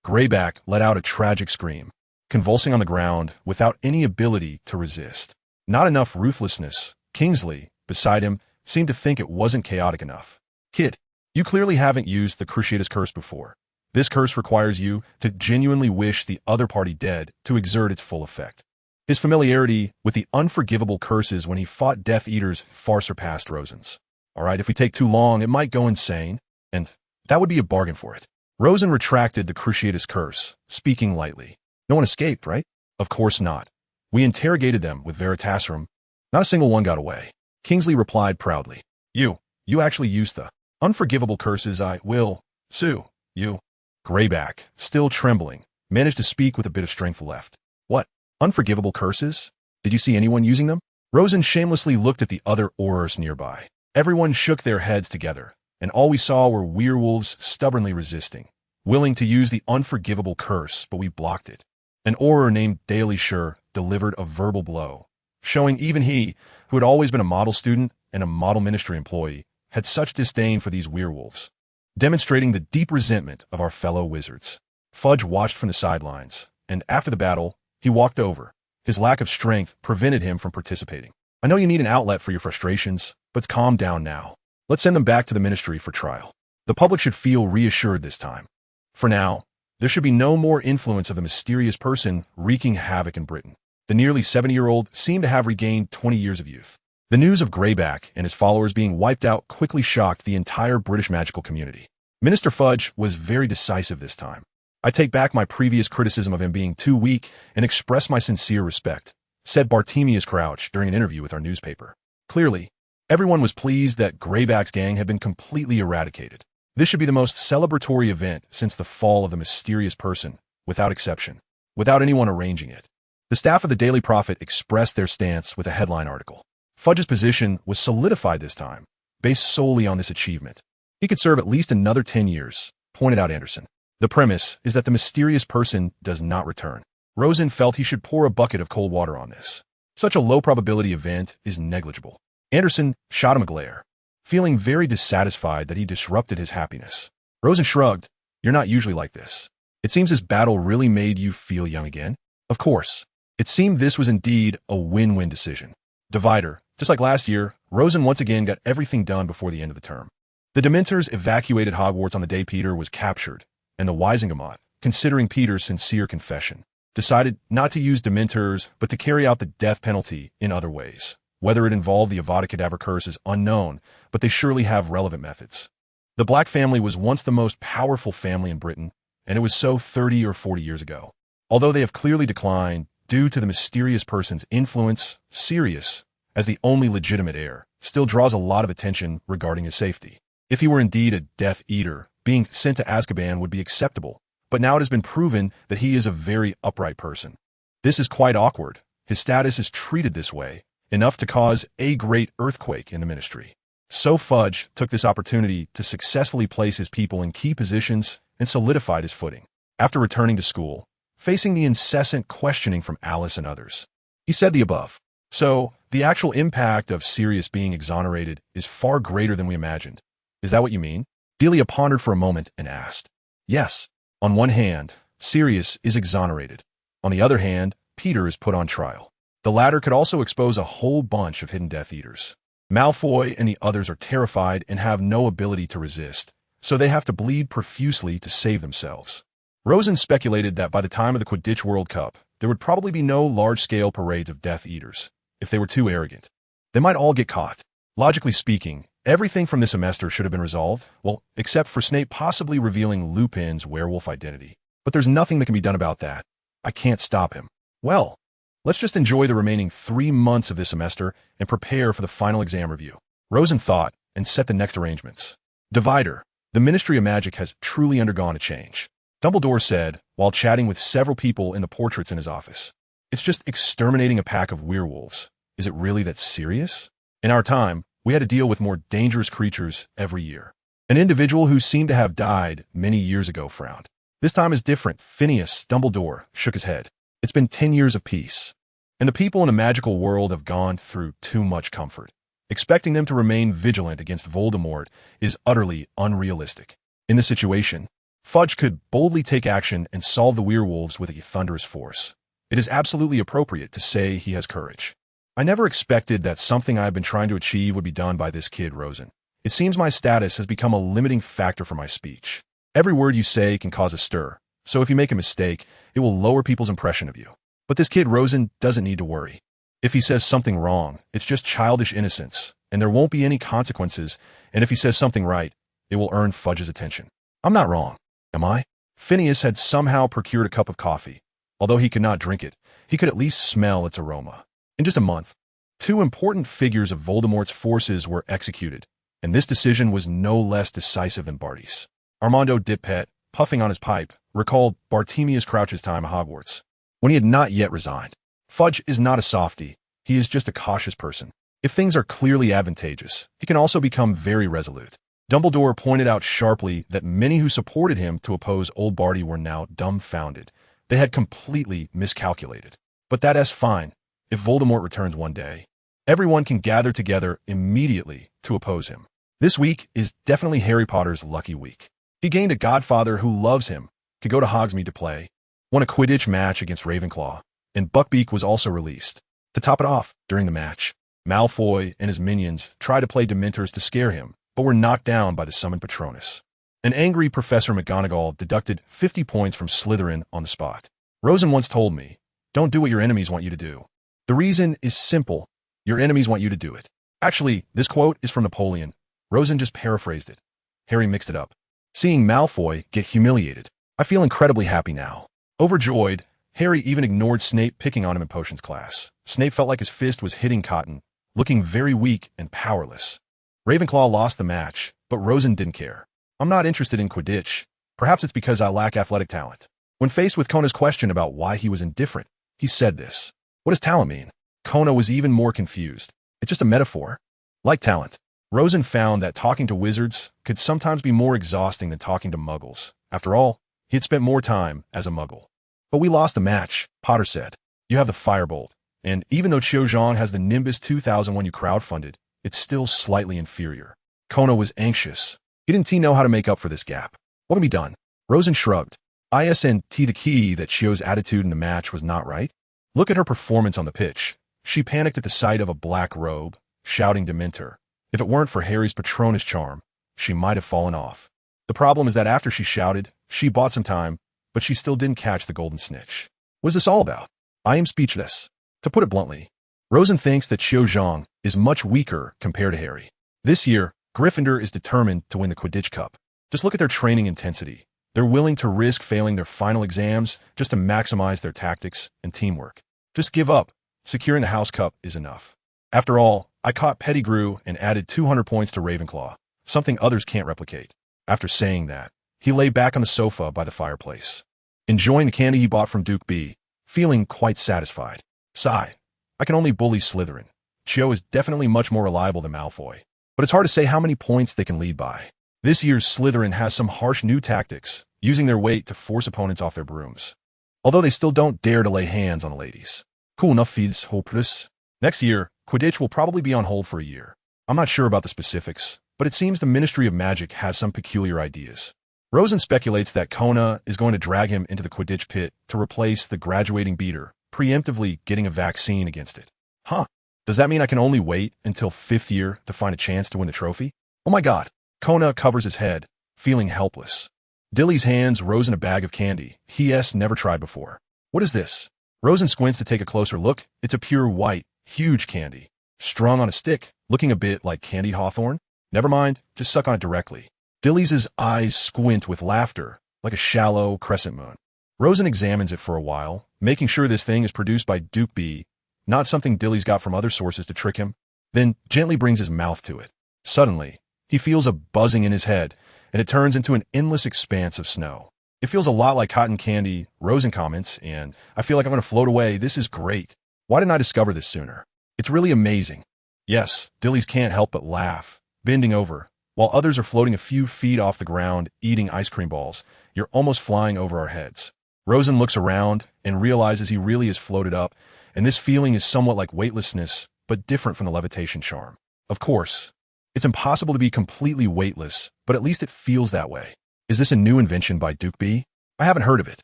Greyback let out a tragic scream, convulsing on the ground without any ability to resist. Not enough ruthlessness. Kingsley, beside him, seemed to think it wasn't chaotic enough. Kid, you clearly haven't used the Cruciatus curse before. This curse requires you to genuinely wish the other party dead to exert its full effect. His familiarity with the unforgivable curses when he fought Death Eaters far surpassed Rosen's. All right, if we take too long, it might go insane, and that would be a bargain for it. Rosen retracted the Cruciatus curse, speaking lightly. No one escaped, right? Of course not. We interrogated them with Veritaserum. Not a single one got away. Kingsley replied proudly. You actually used the unforgivable curses. I will sue you. Greyback, still trembling, managed to speak with a bit of strength left. What? Unforgivable curses? Did you see anyone using them? Rosen shamelessly looked at the other aurors nearby. Everyone shook their heads together, and all we saw were werewolves stubbornly resisting, willing to use the unforgivable curse, but we blocked it. An auror named Daily Sure delivered a verbal blow, showing even he, who had always been a model student and a model ministry employee, had such disdain for these werewolves, demonstrating the deep resentment of our fellow wizards. Fudge watched from the sidelines, and after the battle, he walked over. His lack of strength prevented him from participating. I know you need an outlet for your frustrations, but calm down now. Let's send them back to the ministry for trial. The public should feel reassured this time. For now, there should be no more influence of the mysterious person wreaking havoc in Britain. The nearly 70-year-old seemed to have regained 20 years of youth. The news of Greyback and his followers being wiped out quickly shocked the entire British magical community. Minister Fudge was very decisive this time. I take back my previous criticism of him being too weak and express my sincere respect, said Bartemius Crouch during an interview with our newspaper. Clearly, everyone was pleased that Greyback's gang had been completely eradicated. This should be the most celebratory event since the fall of the mysterious person, without exception, without anyone arranging it. The staff of the Daily Prophet expressed their stance with a headline article. Fudge's position was solidified this time, based solely on this achievement. He could serve at least another 10 years, pointed out Anderson. The premise is that the mysterious person does not return. Rosen felt he should pour a bucket of cold water on this. Such a low-probability event is negligible. Anderson shot him a glare, feeling very dissatisfied that he disrupted his happiness. Rosen shrugged. You're not usually like this. It seems this battle really made you feel young again. Of course. It seemed this was indeed a win-win decision. Divider. Just like last year, Rosen once again got everything done before the end of the term. The Dementors evacuated Hogwarts on the day Peter was captured, and the Wisengamot, considering Peter's sincere confession, decided not to use Dementors but to carry out the death penalty in other ways. Whether it involved the Avada Kedavra curse is unknown, but they surely have relevant methods. The Black family was once the most powerful family in Britain, and it was so 30 or 40 years ago. Although they have clearly declined due to the mysterious person's influence, Sirius, as the only legitimate heir, still draws a lot of attention regarding his safety. If he were indeed a Death Eater, being sent to Azkaban would be acceptable, but now it has been proven that he is a very upright person. This is quite awkward. His status is treated this way, enough to cause a great earthquake in the Ministry. So Fudge took this opportunity to successfully place his people in key positions and solidified his footing. After returning to school, facing the incessant questioning from Alice and others, he said the above. So, the actual impact of Sirius being exonerated is far greater than we imagined. Is that what you mean? Delia pondered for a moment and asked. Yes. On one hand, Sirius is exonerated. On the other hand, Peter is put on trial. The latter could also expose a whole bunch of hidden Death Eaters. Malfoy and the others are terrified and have no ability to resist, so they have to bleed profusely to save themselves. Rosen speculated that by the time of the Quidditch World Cup, there would probably be no large-scale parades of Death Eaters. If they were too arrogant, they might all get caught. Logically speaking, everything from this semester should have been resolved, well, except for Snape possibly revealing Lupin's werewolf identity. But there's nothing that can be done about that. I can't stop him. Well, let's just enjoy the remaining 3 months of this semester and prepare for the final exam review. Rosen thought and set the next arrangements. Divider. The Ministry of Magic has truly undergone a change, Dumbledore said while chatting with several people in the portraits in his office. It's just exterminating a pack of werewolves. Is it really that serious? In our time, we had to deal with more dangerous creatures every year. An individual who seemed to have died many years ago frowned. This time is different. Phineas Dumbledore shook his head. It's been 10 years of peace, and the people in a magical world have gone through too much comfort. Expecting them to remain vigilant against Voldemort is utterly unrealistic. In this situation, Fudge could boldly take action and solve the werewolves with a thunderous force. It is absolutely appropriate to say he has courage. I never expected that something I have been trying to achieve would be done by this kid, Rosen. It seems my status has become a limiting factor for my speech. Every word you say can cause a stir, so if you make a mistake, it will lower people's impression of you. But this kid, Rosen, doesn't need to worry. If he says something wrong, it's just childish innocence, and there won't be any consequences, and if he says something right, it will earn Fudge's attention. I'm not wrong, am I? Phineas had somehow procured a cup of coffee. Although he could not drink it, he could at least smell its aroma. In just a month, 2 important figures of Voldemort's forces were executed, and this decision was no less decisive than Barty's. Armando Dippet, puffing on his pipe, recalled Bartemius Crouch's time at Hogwarts, when he had not yet resigned. Fudge is not a softie, he is just a cautious person. If things are clearly advantageous, he can also become very resolute. Dumbledore pointed out sharply that many who supported him to oppose old Barty were now dumbfounded. They had completely miscalculated. But that's fine. If Voldemort returns one day, everyone can gather together immediately to oppose him. This week is definitely Harry Potter's lucky week. He gained a godfather who loves him, could go to Hogsmeade to play, won a Quidditch match against Ravenclaw, and Buckbeak was also released. To top it off, during the match, Malfoy and his minions tried to play Dementors to scare him, but were knocked down by the summoned Patronus. An angry Professor McGonagall deducted 50 points from Slytherin on the spot. Rosen once told me, don't do what your enemies want you to do. The reason is simple. Your enemies want you to do it. Actually, this quote is from Napoleon. Rosen just paraphrased it. Harry mixed it up. Seeing Malfoy get humiliated, I feel incredibly happy now. Overjoyed, Harry even ignored Snape picking on him in potions class. Snape felt like his fist was hitting cotton, looking very weak and powerless. Ravenclaw lost the match, but Rosen didn't care. I'm not interested in Quidditch. Perhaps it's because I lack athletic talent. When faced with Kona's question about why he was indifferent, he said this. What does talent mean? Kona was even more confused. It's just a metaphor. Like talent, Rosen found that talking to wizards could sometimes be more exhausting than talking to muggles. After all, he had spent more time as a muggle. But we lost the match, Potter said. You have the Firebolt, and even though Chiozhang has the Nimbus 2001 you crowdfunded, it's still slightly inferior. Kona was anxious. Didn't he know how to make up for this gap? What can be done? Rosen shrugged. Isn't the key that Chio's attitude in the match was not right? Look at her performance on the pitch. She panicked at the sight of a black robe, shouting Dementor. If it weren't for Harry's Patronus charm, she might have fallen off. The problem is that after she shouted, she bought some time, but she still didn't catch the golden snitch. What is this all about? I am speechless. To put it bluntly, Rosen thinks that Chio Zhang is much weaker compared to Harry. This year, Gryffindor is determined to win the Quidditch Cup. Just look at their training intensity. They're willing to risk failing their final exams just to maximize their tactics and teamwork. Just give up. Securing the House Cup is enough. After all, I caught Pettigrew and added 200 points to Ravenclaw, something others can't replicate. After saying that, he lay back on the sofa by the fireplace, enjoying the candy he bought from Duke B, feeling quite satisfied. Sigh. I can only bully Slytherin. Chio is definitely much more reliable than Malfoy, but it's hard to say how many points they can lead by. This year's Slytherin has some harsh new tactics, using their weight to force opponents off their brooms. Although they still don't dare to lay hands on the ladies. Cool enough feeds hopeless. Next year, Quidditch will probably be on hold for a year. I'm not sure about the specifics, but it seems the Ministry of Magic has some peculiar ideas. Rosen speculates that Kona is going to drag him into the Quidditch pit to replace the graduating beater, preemptively getting a vaccine against it. Huh. Does that mean I can only wait until 5th year to find a chance to win the trophy? Oh my god. Kona covers his head, feeling helpless. Dilly's hands rose in a bag of candy he's never tried before. What is this? Rosen squints to take a closer look. It's a pure white, huge candy, strung on a stick, looking a bit like candy hawthorn. Never mind, just suck on it directly. Dilly's eyes squint with laughter, like a shallow crescent moon. Rosen examines it for a while, making sure this thing is produced by Duke B, not something Dilly's got from other sources to trick him, then gently brings his mouth to it. Suddenly, he feels a buzzing in his head, and it turns into an endless expanse of snow. It feels a lot like cotton candy, Rosen comments, and I feel like I'm going to float away. This is great. Why didn't I discover this sooner? It's really amazing. Yes, Dilly's can't help but laugh, bending over. While others are floating a few feet off the ground, eating ice cream balls, you're almost flying over our heads. Rosen looks around and realizes he really is floated up, and this feeling is somewhat like weightlessness, but different from the levitation charm. Of course, it's impossible to be completely weightless, but at least it feels that way. Is this a new invention by Duke B? I haven't heard of it.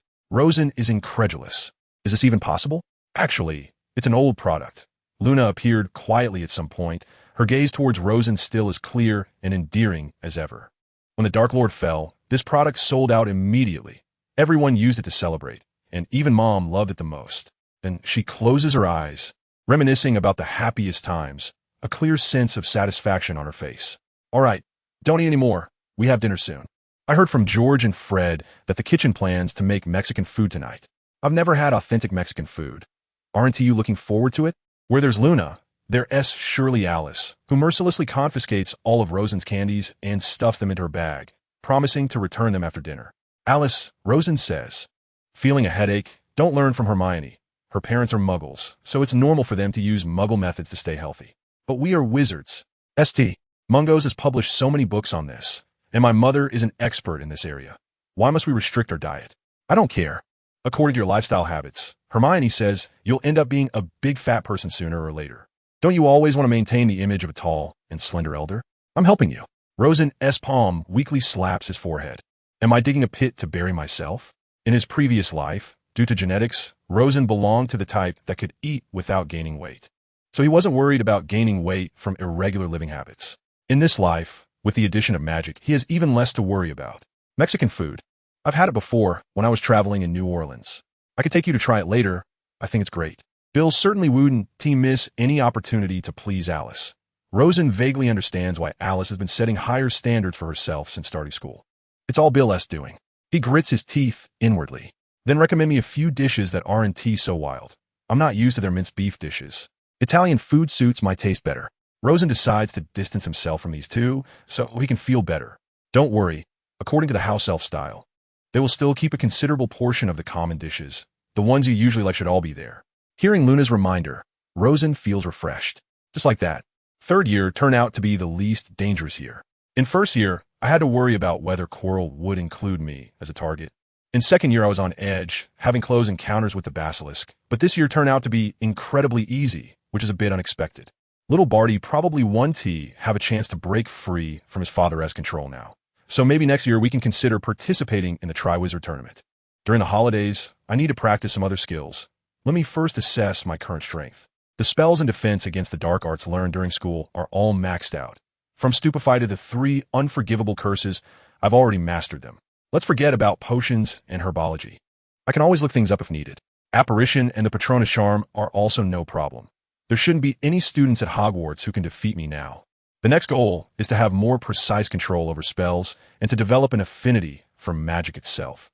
Rosen is incredulous. Is this even possible? Actually, it's an old product. Luna appeared quietly at some point, her gaze towards Rosen still as clear and endearing as ever. When the Dark Lord fell, this product sold out immediately. Everyone used it to celebrate, and even Mom loved it the most. Then she closes her eyes, reminiscing about the happiest times, a clear sense of satisfaction on her face. All right, don't eat any more. We have dinner soon. I heard from George and Fred that the kitchen plans to make Mexican food tonight. I've never had authentic Mexican food. Aren't you looking forward to it? Where there's Luna, there's surely Alice, who mercilessly confiscates all of Rosen's candies and stuffs them into her bag, promising to return them after dinner. Alice, Rosen says, feeling a headache, don't learn from Hermione. Her parents are muggles, so it's normal for them to use muggle methods to stay healthy. But we are wizards. St. Mungos has published so many books on this, and my mother is an expert in this area. Why must we restrict our diet? I don't care. According to your lifestyle habits, Hermione says you'll end up being a big fat person sooner or later. Don't you always want to maintain the image of a tall and slender elder? I'm helping you. Rosen's palm weakly slaps his forehead. Am I digging a pit to bury myself? In his previous life, due to genetics, Rosen belonged to the type that could eat without gaining weight. So he wasn't worried about gaining weight from irregular living habits. In this life, with the addition of magic, he has even less to worry about. Mexican food. I've had it before when I was traveling in New Orleans. I could take you to try it later. I think it's great. Bill certainly wouldn't miss any opportunity to please Alice. Rosen vaguely understands why Alice has been setting higher standards for herself since starting school. It's all Bill's doing. He grits his teeth inwardly. Then recommend me a few dishes that aren't so wild. I'm not used to their minced beef dishes. Italian food suits my taste better. Rosen decides to distance himself from these two so he can feel better. Don't worry. According to the house elf style, they will still keep a considerable portion of the common dishes. The ones you usually like should all be there. Hearing Luna's reminder, Rosen feels refreshed. Just like that. 3rd year turned out to be the least dangerous year. In 1st year, I had to worry about whether Quirrell would include me as a target. In 2nd year, I was on edge, having close encounters with the basilisk, but this year turned out to be incredibly easy, which is a bit unexpected. Little Barty probably won T have a chance to break free from his father-esque control now. So maybe next year we can consider participating in the Triwizard Tournament. During the holidays, I need to practice some other skills. Let me first assess my current strength. The spells and defense against the dark arts learned during school are all maxed out. From Stupefy to the 3 unforgivable curses, I've already mastered them. Let's forget about potions and herbology. I can always look things up if needed. Apparition and the Patronus Charm are also no problem. There shouldn't be any students at Hogwarts who can defeat me now. The next goal is to have more precise control over spells and to develop an affinity for magic itself.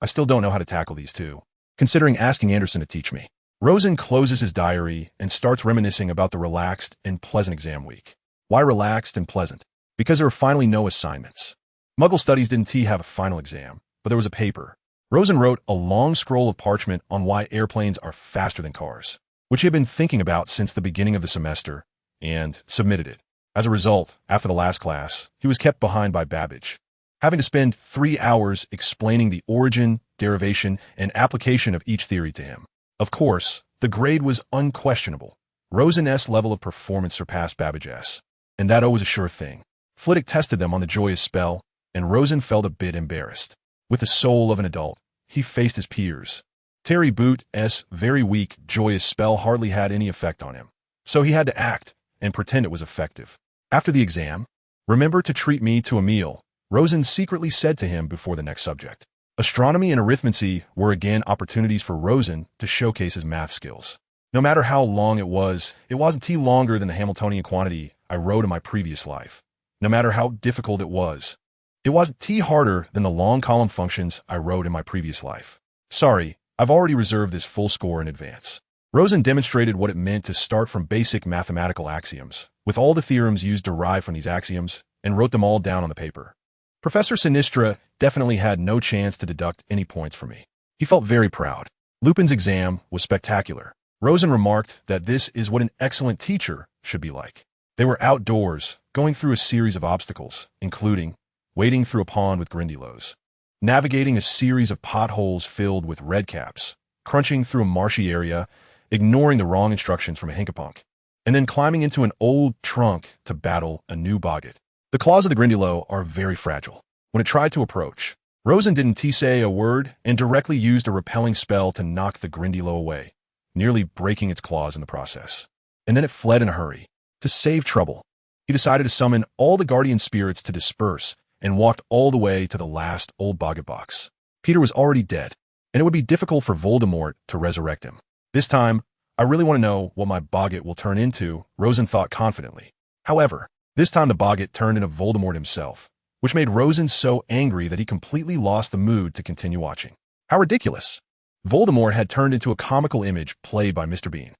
I still don't know how to tackle these two, considering asking Anderson to teach me. Rosen closes his diary and starts reminiscing about the relaxed and pleasant exam week. Why relaxed and pleasant? Because there were finally no assignments. Muggle Studies didn't have a final exam, but there was a paper. Rosen wrote a long scroll of parchment on why airplanes are faster than cars, which he had been thinking about since the beginning of the semester, and submitted it. As a result, after the last class, he was kept behind by Babbage, having to spend 3 hours explaining the origin, derivation, and application of each theory to him. Of course, the grade was unquestionable. Rosen's level of performance surpassed Babbage's, and that was a sure thing. Flitwick tested them on the joyous spell, and Rosen felt a bit embarrassed. With the soul of an adult, he faced his peers. Terry Boot's very weak, joyous spell hardly had any effect on him, so he had to act and pretend it was effective. After the exam, "Remember to treat me to a meal," Rosen secretly said to him before the next subject. Astronomy and arithmancy were again opportunities for Rosen to showcase his math skills. No matter how long it wasn't T longer than the Hamiltonian quantity I wrote in my previous life. No matter how difficult it wasn't T harder than the long column functions I wrote in my previous life. Sorry, I've already reserved this full score in advance. Rosen demonstrated what it meant to start from basic mathematical axioms, with all the theorems used derived from these axioms, and wrote them all down on the paper. Professor Sinistra definitely had no chance to deduct any points from me. He felt very proud. Lupin's exam was spectacular. Rosen remarked that this is what an excellent teacher should be like. They were outdoors, going through a series of obstacles, including wading through a pond with Grindylows, navigating a series of potholes filled with redcaps, crunching through a marshy area, ignoring the wrong instructions from a hinkapunk, and then climbing into an old trunk to battle a new boggart. The claws of the Grindylow are very fragile. When it tried to approach, Rosen didn't say a word and directly used a repelling spell to knock the Grindylow away, nearly breaking its claws in the process. And then it fled in a hurry. To save trouble, he decided to summon all the guardian spirits to disperse and walked all the way to the last old boggart box. Peter was already dead, and it would be difficult for Voldemort to resurrect him. This time, I really want to know what my boggart will turn into, Rosen thought confidently. However, this time the boggart turned into Voldemort himself, which made Rosen so angry that he completely lost the mood to continue watching. How ridiculous! Voldemort had turned into a comical image played by Mr. Bean.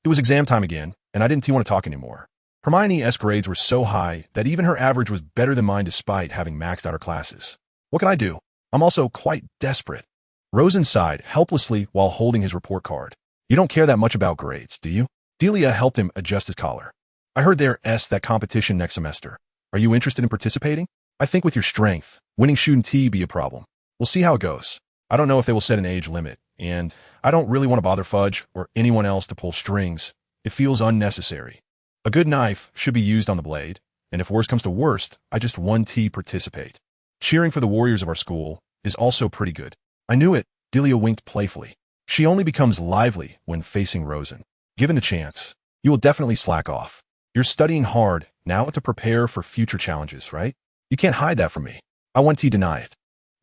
It was exam time again, and I didn't want to talk anymore. Hermione's grades were so high that even her average was better than mine despite having maxed out her classes. What can I do? I'm also quite desperate. Rosen sighed helplessly while holding his report card. You don't care that much about grades, do you? Delia helped him adjust his collar. I heard there's that competition next semester. Are you interested in participating? I think with your strength, winning shouldn't be a problem. We'll see how it goes. I don't know if they will set an age limit, and I don't really want to bother Fudge or anyone else to pull strings. It feels unnecessary. A good knife should be used on the blade, and if worst comes to worst, I just want to participate. Cheering for the warriors of our school is also pretty good. I knew it, Delia winked playfully. She only becomes lively when facing Rosen. Given the chance, you will definitely slack off. You're studying hard now to prepare for future challenges, right? You can't hide that from me. I want to deny it.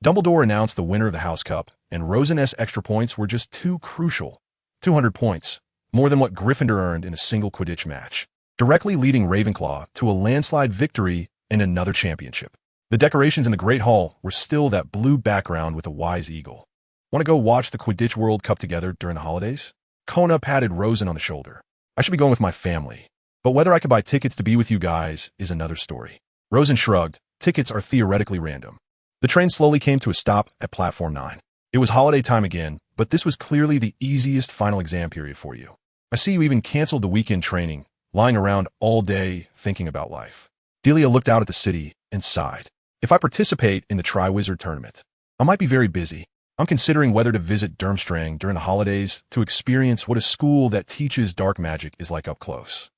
Dumbledore announced the winner of the House Cup, and Rosen's extra points were just too crucial. 200 points, more than what Gryffindor earned in a single Quidditch match, directly leading Ravenclaw to a landslide victory and another championship. The decorations in the Great Hall were still that blue background with a wise eagle. Want to go watch the Quidditch World Cup together during the holidays? Kona patted Rosen on the shoulder. I should be going with my family, but whether I could buy tickets to be with you guys is another story. Rosen shrugged. Tickets are theoretically random. The train slowly came to a stop at platform 9. It was holiday time again, but this was clearly the easiest final exam period for you. I see you even canceled the weekend training, lying around all day thinking about life. Delia looked out at the city and sighed. If I participate in the Triwizard Tournament, I might be very busy. I'm considering whether to visit Durmstrang during the holidays to experience what a school that teaches dark magic is like up close.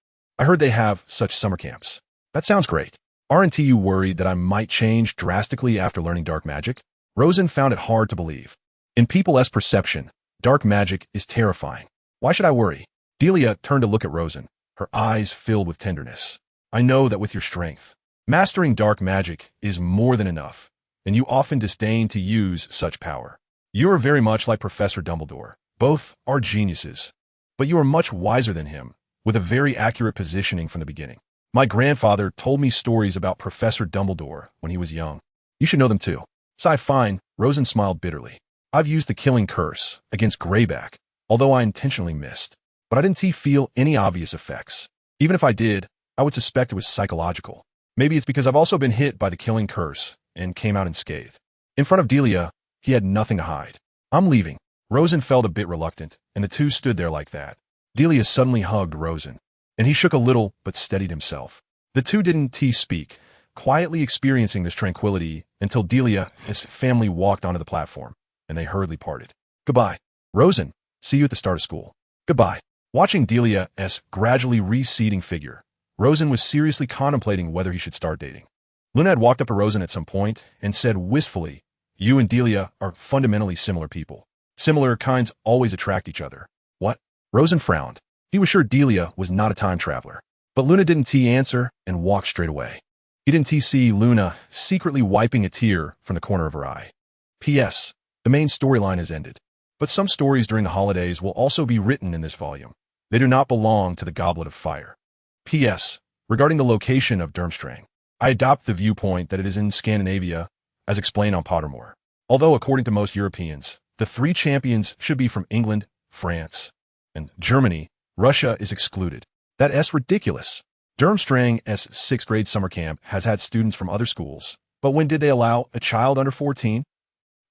I heard they have such summer camps. That sounds great. Aren't you worried that I might change drastically after learning dark magic? Rosen found it hard to believe. In people's perception, dark magic is terrifying. Why should I worry? Delia turned to look at Rosen, her eyes filled with tenderness. I know that with your strength, mastering dark magic is more than enough, and you often disdain to use such power. You are very much like Professor Dumbledore. Both are geniuses, but you are much wiser than him, with a very accurate positioning from the beginning. My grandfather told me stories about Professor Dumbledore when he was young. You should know them too. Fine, Rosen smiled bitterly. I've used the killing curse against Greyback, although I intentionally missed. But I didn't feel any obvious effects. Even if I did, I would suspect it was psychological. Maybe it's because I've also been hit by the killing curse and came out unscathed. In front of Delia, he had nothing to hide. I'm leaving. Rosen felt a bit reluctant, and the two stood there like that. Delia suddenly hugged Rosen, and he shook a little but steadied himself. The two didn't speak, quietly experiencing this tranquility until Delia's family walked onto the platform, and they hurriedly parted. Goodbye. Rosen, see you at the start of school. Goodbye. Watching Delia's gradually receding figure, Rosen was seriously contemplating whether he should start dating. Luna had walked up to Rosen at some point and said wistfully, you and Delia are fundamentally similar people. Similar kinds always attract each other. What? Rosen frowned. He was sure Delia was not a time traveler. But Luna didn't answer and walked straight away. He didn't see Luna secretly wiping a tear from the corner of her eye. P.S. The main storyline has ended. But some stories during the holidays will also be written in this volume. They do not belong to the Goblet of Fire. P.S. Regarding the location of Durmstrang, I adopt the viewpoint that it is in Scandinavia, as explained on Pottermore. Although, according to most Europeans, the three champions should be from England, France, and Germany, Russia is excluded. That's ridiculous. Durmstrang's 6th grade summer camp has had students from other schools, but when did they allow a child under 14?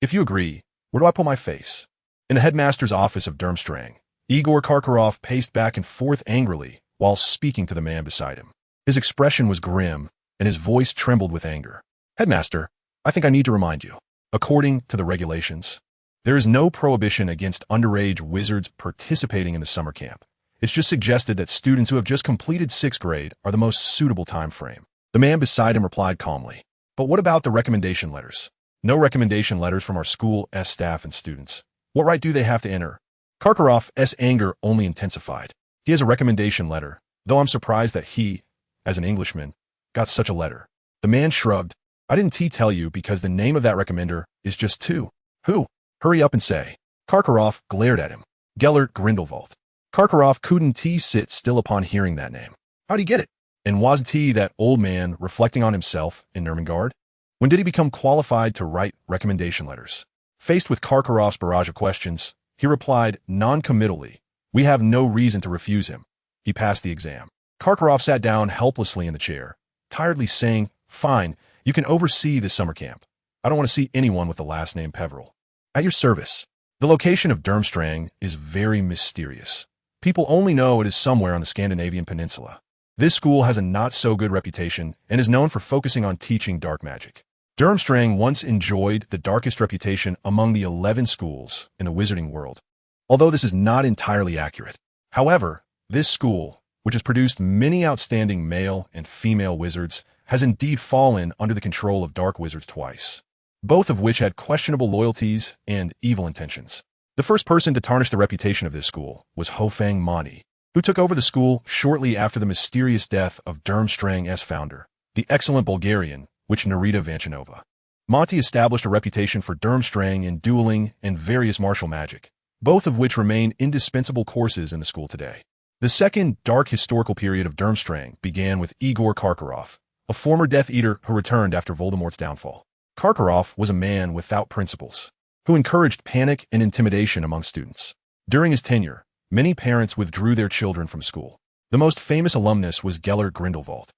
If you agree, where do I put my face? In the headmaster's office of Durmstrang, Igor Karkaroff paced back and forth angrily while speaking to the man beside him. His expression was grim, and his voice trembled with anger. Headmaster, I think I need to remind you. According to the regulations, there is no prohibition against underage wizards participating in the summer camp. It's just suggested that students who have just completed 6th grade are the most suitable time frame. The man beside him replied calmly. But what about the recommendation letters? No recommendation letters from our school's staff and students. What right do they have to enter? Karkaroff's anger only intensified. He has a recommendation letter, though I'm surprised that he, as an Englishman, got such a letter. The man shrugged. I didn't tell you because the name of that recommender is just two. Who? Hurry up and say. Karkaroff glared at him. Gellert Grindelwald. Karkaroff couldn't sit still upon hearing that name. How'd he get it? And wasn't he that old man reflecting on himself in Nurmengard? When did he become qualified to write recommendation letters? Faced with Karkaroff's barrage of questions, he replied non-committally, we have no reason to refuse him. He passed the exam. Karkaroff sat down helplessly in the chair, tiredly saying, fine, you can oversee this summer camp. I don't want to see anyone with the last name Peveril. At your service. The location of Durmstrang is very mysterious. People only know it is somewhere on the Scandinavian peninsula. This school has a not-so-good reputation and is known for focusing on teaching dark magic. Durmstrang once enjoyed the darkest reputation among the 11 schools in the wizarding world, although this is not entirely accurate. However, this school, which has produced many outstanding male and female wizards, has indeed fallen under the control of dark wizards twice, both of which had questionable loyalties and evil intentions. The first person to tarnish the reputation of this school was Hofang Mani, who took over the school shortly after the mysterious death of Durmstrang's founder, the excellent Bulgarian, Narita Vanchanova. Monty established a reputation for Durmstrang in dueling and various martial magic, both of which remain indispensable courses in the school today. The second dark historical period of Durmstrang began with Igor Karkaroff, a former Death Eater who returned after Voldemort's downfall. Karkaroff was a man without principles, who encouraged panic and intimidation among students. During his tenure, many parents withdrew their children from school. The most famous alumnus was Gellert Grindelwald,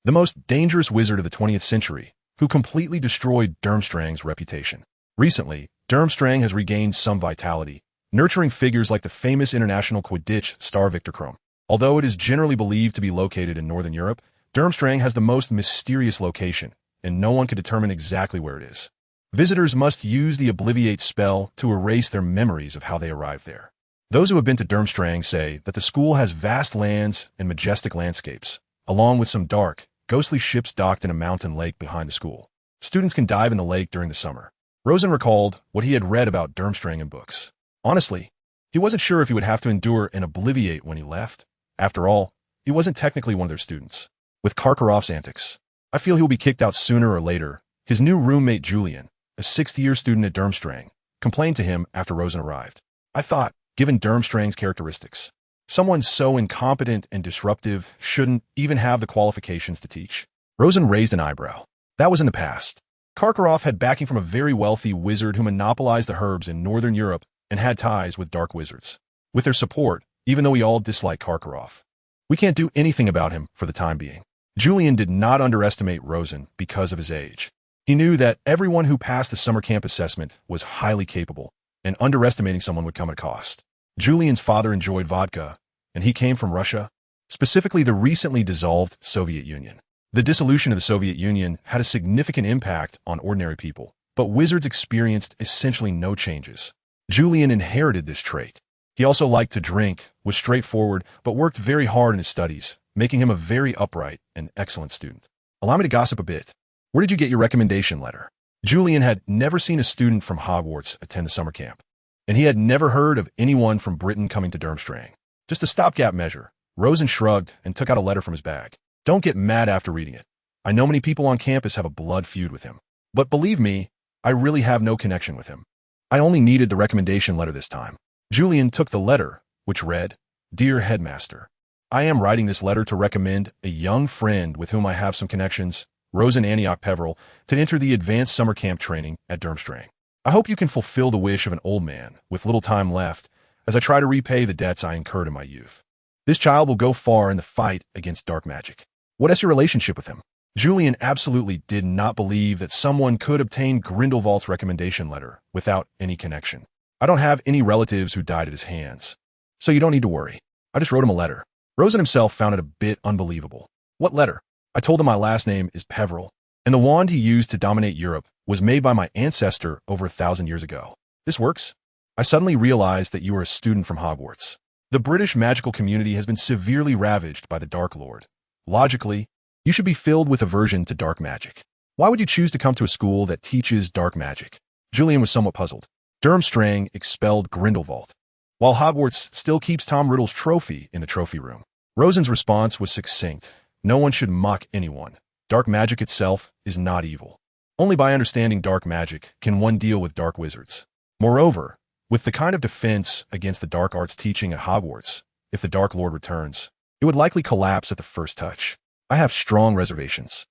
the most dangerous wizard of the 20th century, who completely destroyed Durmstrang's reputation. Recently, Durmstrang has regained some vitality, nurturing figures like the famous international Quidditch star Victor Krum. Although it is generally believed to be located in Northern Europe, Durmstrang has the most mysterious location, and no one can determine exactly where it is. Visitors must use the Obliviate spell to erase their memories of how they arrived there. Those who have been to Durmstrang say that the school has vast lands and majestic landscapes, along with some dark, ghostly ships docked in a mountain lake behind the school. Students can dive in the lake during the summer. Rosen recalled what he had read about Durmstrang in books. Honestly, he wasn't sure if he would have to endure and obliviate when he left. After all, he wasn't technically one of their students. With Karkaroff's antics, I feel he'll be kicked out sooner or later. His new roommate Julian, a sixth-year student at Durmstrang, complained to him after Rosen arrived. I thought, given Durmstrang's characteristics, someone so incompetent and disruptive shouldn't even have the qualifications to teach. Rosen raised an eyebrow. That was in the past. Karkaroff had backing from a very wealthy wizard who monopolized the herbs in Northern Europe and had ties with dark wizards. With their support, even though we all dislike Karkaroff, we can't do anything about him for the time being. Julian did not underestimate Rosen because of his age. He knew that everyone who passed the summer camp assessment was highly capable, and underestimating someone would come at a cost. Julian's father enjoyed vodka, and he came from Russia, specifically the recently dissolved Soviet Union. The dissolution of the Soviet Union had a significant impact on ordinary people, but wizards experienced essentially no changes. Julian inherited this trait. He also liked to drink, was straightforward, but worked very hard in his studies, making him a very upright and excellent student. Allow me to gossip a bit. Where did you get your recommendation letter? Julian had never seen a student from Hogwarts attend the summer camp, and he had never heard of anyone from Britain coming to Durmstrang. Just a stopgap measure. Rosen shrugged and took out a letter from his bag. Don't get mad after reading it. I know many people on campus have a blood feud with him, but believe me, I really have no connection with him. I only needed the recommendation letter this time. Julian took the letter, which read, Dear Headmaster, I am writing this letter to recommend a young friend with whom I have some connections, Rosen Antioch Peveril, to enter the advanced summer camp training at Durmstrang. I hope you can fulfill the wish of an old man with little time left as I try to repay the debts I incurred in my youth. This child will go far in the fight against dark magic. What is your relationship with him? Julian absolutely did not believe that someone could obtain Grindelwald's recommendation letter without any connection. I don't have any relatives who died at his hands, so you don't need to worry. I just wrote him a letter. Rosen himself found it a bit unbelievable. What letter? I told him my last name is Peveril, and the wand he used to dominate Europe was made by my ancestor over 1,000 years ago. This works? I suddenly realized that you are a student from Hogwarts. The British magical community has been severely ravaged by the Dark Lord. Logically, you should be filled with aversion to dark magic. Why would you choose to come to a school that teaches dark magic? Julian was somewhat puzzled. Durmstrang expelled Grindelwald, while Hogwarts still keeps Tom Riddle's trophy in the trophy room. Rosen's response was succinct. No one should mock anyone. Dark magic itself is not evil. Only by understanding dark magic can one deal with dark wizards. Moreover, with the kind of defense against the dark arts teaching at Hogwarts, if the Dark Lord returns, it would likely collapse at the first touch. I have strong reservations.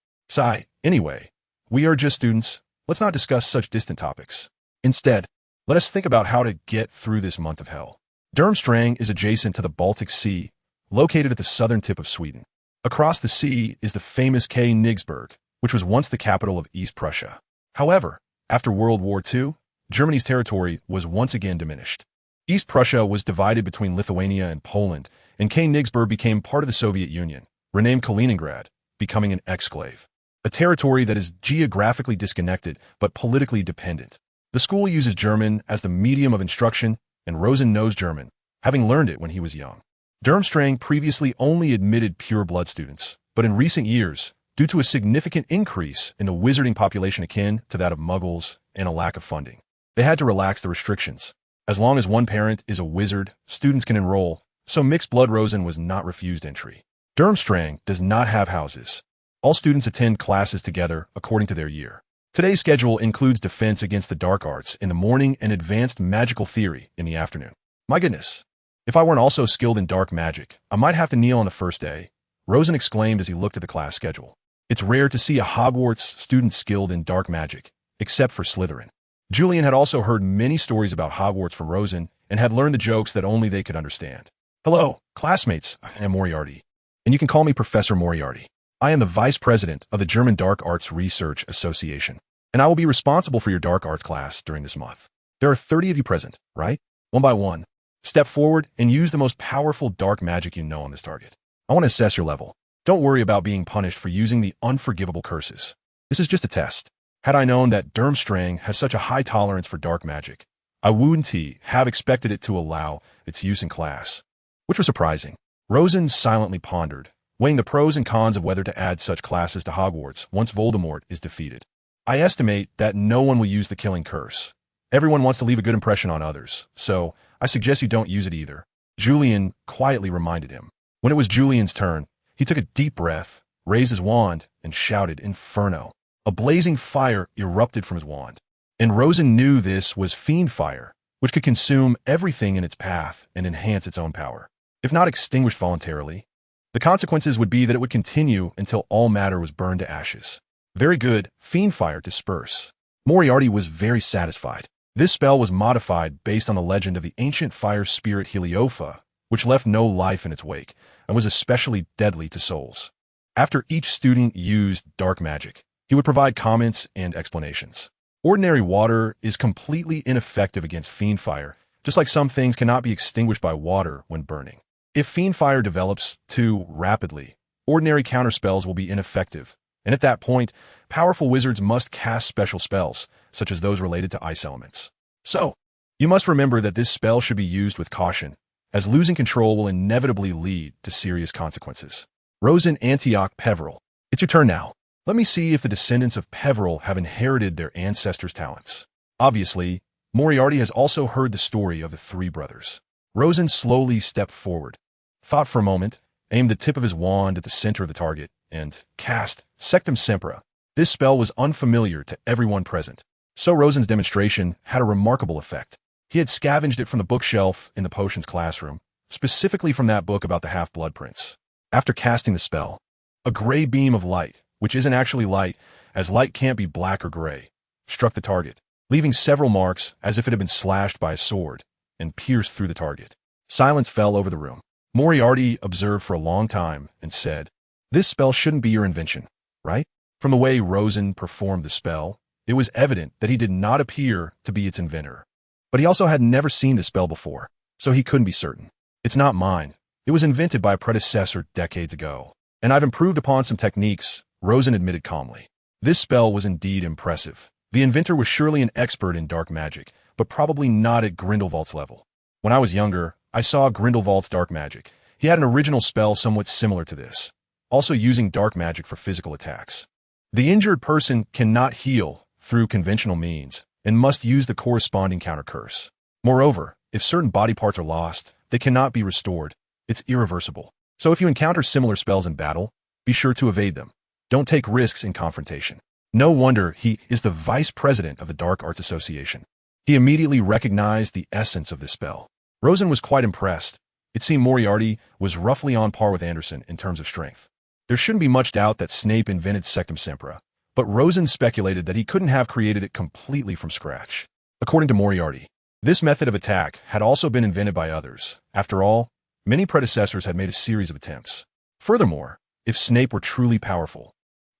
Anyway, we are just students. Let's not discuss such distant topics. Instead, let us think about how to get through this month of hell. Durmstrang is adjacent to the Baltic Sea, located at the southern tip of Sweden. Across the sea is the famous Königsberg, which was once the capital of East Prussia. However, after World War II, Germany's territory was once again diminished. East Prussia was divided between Lithuania and Poland, and Königsberg became part of the Soviet Union, renamed Kaliningrad, becoming an exclave, a territory that is geographically disconnected but politically dependent. The school uses German as the medium of instruction, and Rosen knows German, having learned it when he was young. Durmstrang previously only admitted pure-blood students, but in recent years, due to a significant increase in the wizarding population akin to that of Muggles and a lack of funding, they had to relax the restrictions. As long as one parent is a wizard, students can enroll, so mixed-blood Rosen was not refused entry. Durmstrang does not have houses. All students attend classes together according to their year. Today's schedule includes defense against the dark arts in the morning and advanced magical theory in the afternoon. My goodness, if I weren't also skilled in dark magic, I might have to kneel on the first day, Rosen exclaimed as he looked at the class schedule. It's rare to see a Hogwarts student skilled in dark magic, except for Slytherin. Julian had also heard many stories about Hogwarts from Rosen and had learned the jokes that only they could understand. Hello, classmates, I am Moriarty, and you can call me Professor Moriarty. I am the Vice President of the German Dark Arts Research Association, and I will be responsible for your dark arts class during this month. There are 30 of you present, right? One by one. Step forward and use the most powerful dark magic you know on this target. I want to assess your level. Don't worry about being punished for using the unforgivable curses. This is just a test. Had I known that Durmstrang has such a high tolerance for dark magic, I wouldn't have expected it to allow its use in class, which was surprising. Rosen silently pondered, weighing the pros and cons of whether to add such classes to Hogwarts once Voldemort is defeated. I estimate that no one will use the killing curse. Everyone wants to leave a good impression on others, so I suggest you don't use it either. Julian quietly reminded him. When it was Julian's turn, he took a deep breath, raised his wand, and shouted, "Inferno." A blazing fire erupted from his wand, and Rosen knew this was fiend fire, which could consume everything in its path and enhance its own power. If not extinguished voluntarily, the consequences would be that it would continue until all matter was burned to ashes. Very good, fiend fire disperse. Moriarty was very satisfied. This spell was modified based on the legend of the ancient fire spirit Heliofa, which left no life in its wake and was especially deadly to souls. After each student used dark magic, he would provide comments and explanations. Ordinary water is completely ineffective against fiend fire, just like some things cannot be extinguished by water when burning. If fiend fire develops too rapidly, ordinary counterspells will be ineffective, and at that point, powerful wizards must cast special spells, such as those related to ice elements. So, you must remember that this spell should be used with caution, as losing control will inevitably lead to serious consequences. Rosen Antioch Peveril. It's your turn now. Let me see if the descendants of Peveril have inherited their ancestors' talents. Obviously, Moriarty has also heard the story of the three brothers. Rosen slowly stepped forward, thought for a moment, aimed the tip of his wand at the center of the target, and cast Sectum Sempra. This spell was unfamiliar to everyone present, so Rosen's demonstration had a remarkable effect. He had scavenged it from the bookshelf in the potions classroom, specifically from that book about the Half-Blood Prince. After casting the spell, a gray beam of light, which isn't actually light, as light can't be black or gray, struck the target, leaving several marks as if it had been slashed by a sword, and pierced through the target. Silence fell over the room. Moriarty observed for a long time and said, "This spell shouldn't be your invention, right?" From the way Rosen performed the spell, it was evident that he did not appear to be its inventor. But he also had never seen the spell before, so he couldn't be certain. "It's not mine. It was invented by a predecessor decades ago, and I've improved upon some techniques," Rosen admitted calmly. This spell was indeed impressive. The inventor was surely an expert in dark magic, but probably not at Grindelwald's level. When I was younger, I saw Grindelwald's dark magic. He had an original spell somewhat similar to this, also using dark magic for physical attacks. The injured person cannot heal through conventional means and must use the corresponding counter curse. Moreover, if certain body parts are lost, they cannot be restored. It's irreversible. So if you encounter similar spells in battle, be sure to evade them. Don't take risks in confrontation. No wonder he is the vice president of the Dark Arts Association. He immediately recognized the essence of this spell. Rosen was quite impressed. It seemed Moriarty was roughly on par with Anderson in terms of strength. There shouldn't be much doubt that Snape invented Sectum Sempra, but Rosen speculated that he couldn't have created it completely from scratch. According to Moriarty, this method of attack had also been invented by others. After all, many predecessors had made a series of attempts. Furthermore, if Snape were truly powerful,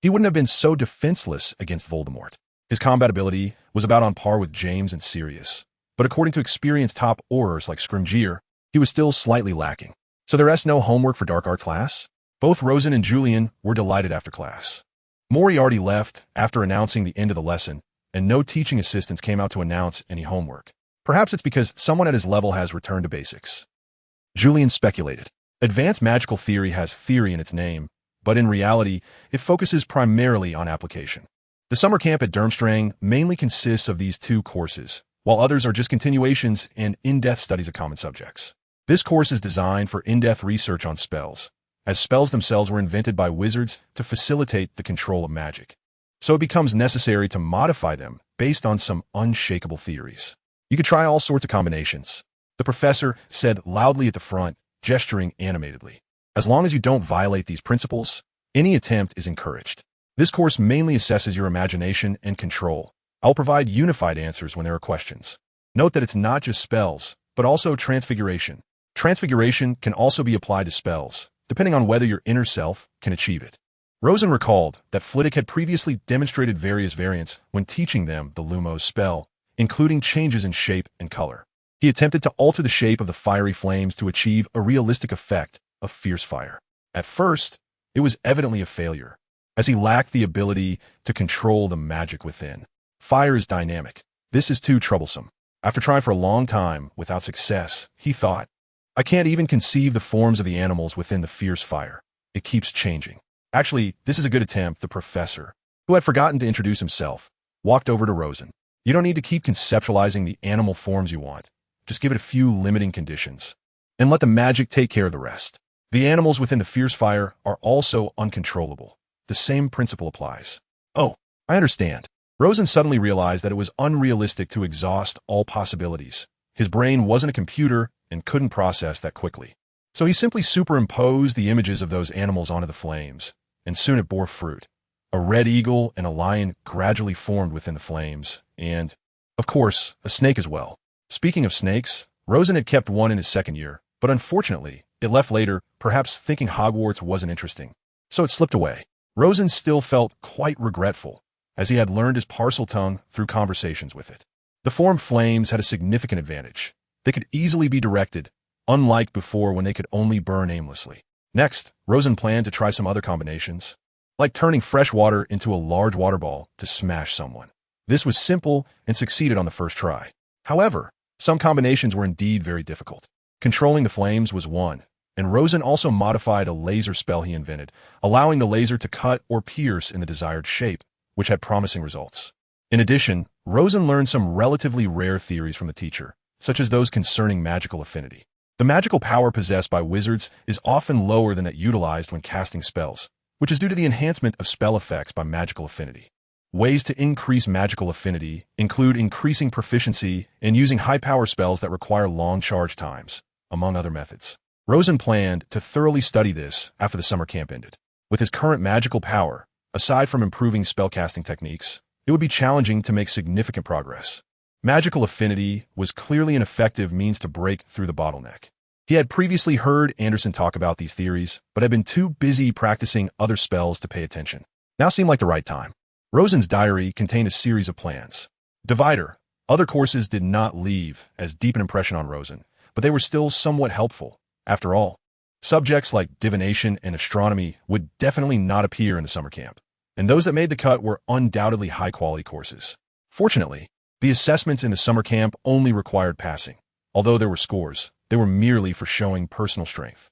he wouldn't have been so defenseless against Voldemort. His combat ability was about on par with James and Sirius, but according to experienced top aurors like Scrimgeour, he was still slightly lacking. So there is no homework for Dark Arts class? Both Rosen and Julian were delighted after class. Moriarty left after announcing the end of the lesson, and no teaching assistants came out to announce any homework. Perhaps it's because someone at his level has returned to basics. Julian speculated. Advanced magical theory has theory in its name, but in reality, it focuses primarily on application. The summer camp at Durmstrang mainly consists of these two courses, while others are just continuations and in-depth studies of common subjects. This course is designed for in-depth research on spells, as spells themselves were invented by wizards to facilitate the control of magic. So it becomes necessary to modify them based on some unshakable theories. You could try all sorts of combinations, the professor said loudly at the front, gesturing animatedly. As long as you don't violate these principles, any attempt is encouraged. This course mainly assesses your imagination and control. I'll provide unified answers when there are questions. Note that it's not just spells, but also transfiguration. Transfiguration can also be applied to spells, depending on whether your inner self can achieve it. Rosen recalled that Flitwick had previously demonstrated various variants when teaching them the Lumos spell, including changes in shape and color. He attempted to alter the shape of the fiery flames to achieve a realistic effect of fierce fire. At first, it was evidently a failure, as he lacked the ability to control the magic within. Fire is dynamic. This is too troublesome. After trying for a long time without success, he thought, I can't even conceive the forms of the animals within the fierce fire. It keeps changing. Actually, this is a good attempt. The professor, who had forgotten to introduce himself, walked over to Rosen. You don't need to keep conceptualizing the animal forms you want. Just give it a few limiting conditions, and let the magic take care of the rest. The animals within the fierce fire are also uncontrollable. The same principle applies. Oh, I understand. Rosen suddenly realized that it was unrealistic to exhaust all possibilities. His brain wasn't a computer and couldn't process that quickly. So he simply superimposed the images of those animals onto the flames, and soon it bore fruit. A red eagle and a lion gradually formed within the flames, and, of course, a snake as well. Speaking of snakes, Rosen had kept one in his second year, but unfortunately, it left later, perhaps thinking Hogwarts wasn't interesting. So it slipped away. Rosen still felt quite regretful, as he had learned his parcel tongue through conversations with it. The formed flames had a significant advantage. They could easily be directed, unlike before when they could only burn aimlessly. Next, Rosen planned to try some other combinations, like turning fresh water into a large water ball to smash someone. This was simple and succeeded on the first try. However, some combinations were indeed very difficult. Controlling the flames was one, and Rosen also modified a laser spell he invented, allowing the laser to cut or pierce in the desired shape, which had promising results. In addition, Rosen learned some relatively rare theories from the teacher, such as those concerning magical affinity. The magical power possessed by wizards is often lower than that utilized when casting spells, which is due to the enhancement of spell effects by magical affinity. Ways to increase magical affinity include increasing proficiency and using high-power spells that require long charge times, among other methods. Rosen planned to thoroughly study this after the summer camp ended. With his current magical power, aside from improving spellcasting techniques, it would be challenging to make significant progress. Magical affinity was clearly an effective means to break through the bottleneck. He had previously heard Anderson talk about these theories, but had been too busy practicing other spells to pay attention. Now seemed like the right time. Rosen's diary contained a series of plans. Divider. Other courses did not leave as deep an impression on Rosen, but they were still somewhat helpful. After all, subjects like divination and astronomy would definitely not appear in the summer camp, and those that made the cut were undoubtedly high-quality courses. Fortunately, the assessments in the summer camp only required passing. Although there were scores, they were merely for showing personal strength.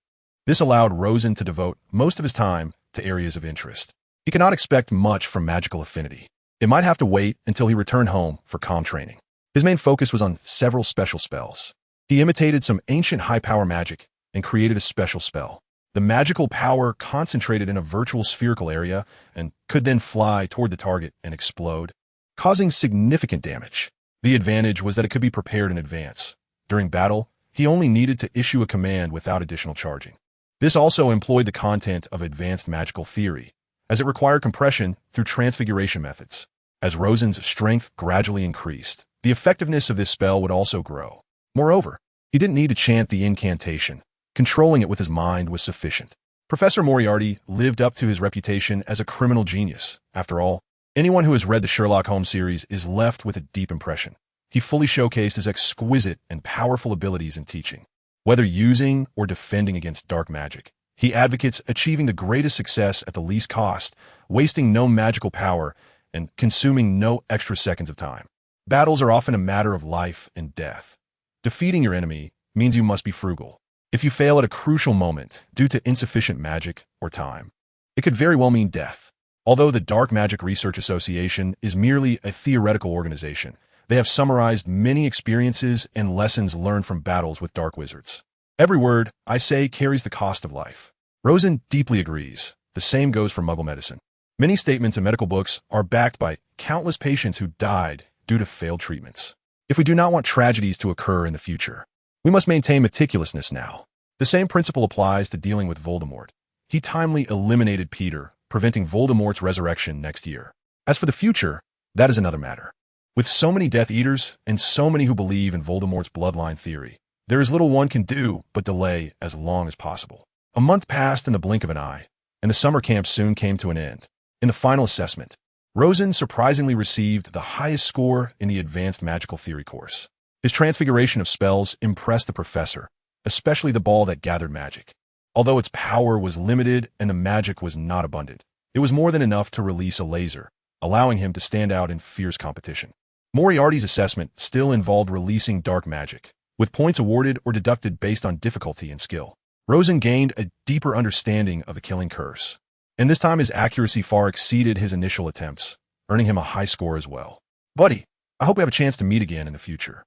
This allowed Rosen to devote most of his time to areas of interest. He could not expect much from magical affinity. It might have to wait until he returned home for comm training. His main focus was on several special spells. He imitated some ancient high-power magic and created a special spell. The magical power concentrated in a virtual spherical area and could then fly toward the target and explode, causing significant damage. The advantage was that it could be prepared in advance. During battle, he only needed to issue a command without additional charging. This also employed the content of advanced magical theory, as it required compression through transfiguration methods. As Rosen's strength gradually increased, the effectiveness of this spell would also grow. Moreover, he didn't need to chant the incantation. Controlling it with his mind was sufficient. Professor Moriarty lived up to his reputation as a criminal genius. After all, anyone who has read the Sherlock Holmes series is left with a deep impression. He fully showcased his exquisite and powerful abilities in teaching. Whether using or defending against dark magic, he advocates achieving the greatest success at the least cost, wasting no magical power, and consuming no extra seconds of time. Battles are often a matter of life and death. Defeating your enemy means you must be frugal. If you fail at a crucial moment due to insufficient magic or time, it could very well mean death. Although the Dark Magic Research Association is merely a theoretical organization, they have summarized many experiences and lessons learned from battles with dark wizards. Every word I say carries the cost of life. Rosen deeply agrees. The same goes for Muggle medicine. Many statements in medical books are backed by countless patients who died due to failed treatments. If we do not want tragedies to occur in the future, we must maintain meticulousness now. The same principle applies to dealing with Voldemort. He timely eliminated Peter, preventing Voldemort's resurrection next year. As for the future, that is another matter. With so many Death Eaters and so many who believe in Voldemort's bloodline theory, there is little one can do but delay as long as possible. A month passed in the blink of an eye, and the summer camp soon came to an end. In the final assessment, Rosen surprisingly received the highest score in the Advanced Magical Theory course. His transfiguration of spells impressed the professor, especially the ball that gathered magic. Although its power was limited and the magic was not abundant, it was more than enough to release a laser, allowing him to stand out in fierce competition. Moriarty's assessment still involved releasing dark magic, with points awarded or deducted based on difficulty and skill. Rosen gained a deeper understanding of the killing curse, and this time his accuracy far exceeded his initial attempts, earning him a high score as well. Buddy, I hope we have a chance to meet again in the future.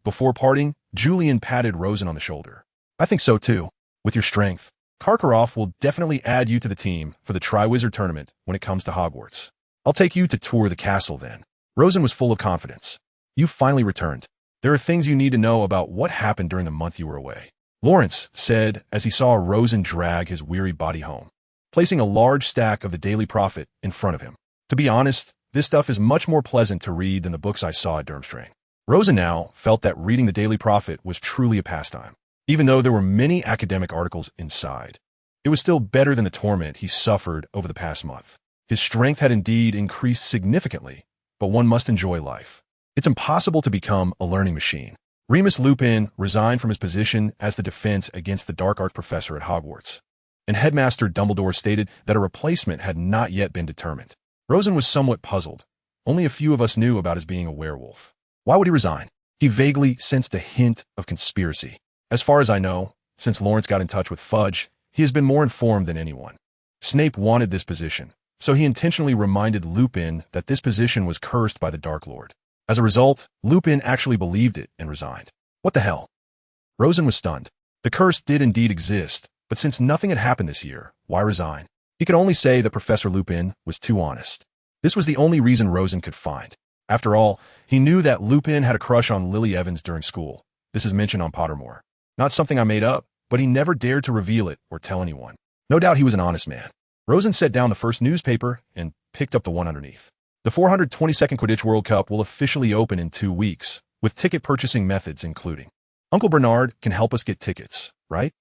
Before parting, Julian patted Rosen on the shoulder. I think so too. With your strength, Karkaroff will definitely add you to the team for the Triwizard Tournament when it comes to Hogwarts. I'll take you to tour the castle then. Rosen was full of confidence. You finally returned. There are things you need to know about what happened during the month you were away, Lawrence said as he saw Rosen drag his weary body home, placing a large stack of the Daily Prophet in front of him. To be honest, this stuff is much more pleasant to read than the books I saw at Durmstrang. Rosen now felt that reading the Daily Prophet was truly a pastime. Even though there were many academic articles inside, it was still better than the torment he suffered over the past month. His strength had indeed increased significantly, but one must enjoy life. It's impossible to become a learning machine. Remus Lupin resigned from his position as the defense against the dark arts professor at Hogwarts, and Headmaster Dumbledore stated that a replacement had not yet been determined. Rosen was somewhat puzzled. Only a few of us knew about his being a werewolf. Why would he resign? He vaguely sensed a hint of conspiracy. As far as I know, since Lawrence got in touch with Fudge, he has been more informed than anyone. Snape wanted this position, so he intentionally reminded Lupin that this position was cursed by the Dark Lord. As a result, Lupin actually believed it and resigned. What the hell? Rosen was stunned. The curse did indeed exist, but since nothing had happened this year, why resign? He could only say that Professor Lupin was too honest. This was the only reason Rosen could find. After all, he knew that Lupin had a crush on Lily Evans during school. This is mentioned on Pottermore. Not something I made up, but he never dared to reveal it or tell anyone. No doubt he was an honest man. Rosen set down the first newspaper and picked up the one underneath. The 422nd Quidditch World Cup will officially open in 2 weeks, with ticket purchasing methods including. Uncle Bernard can help us get tickets, right?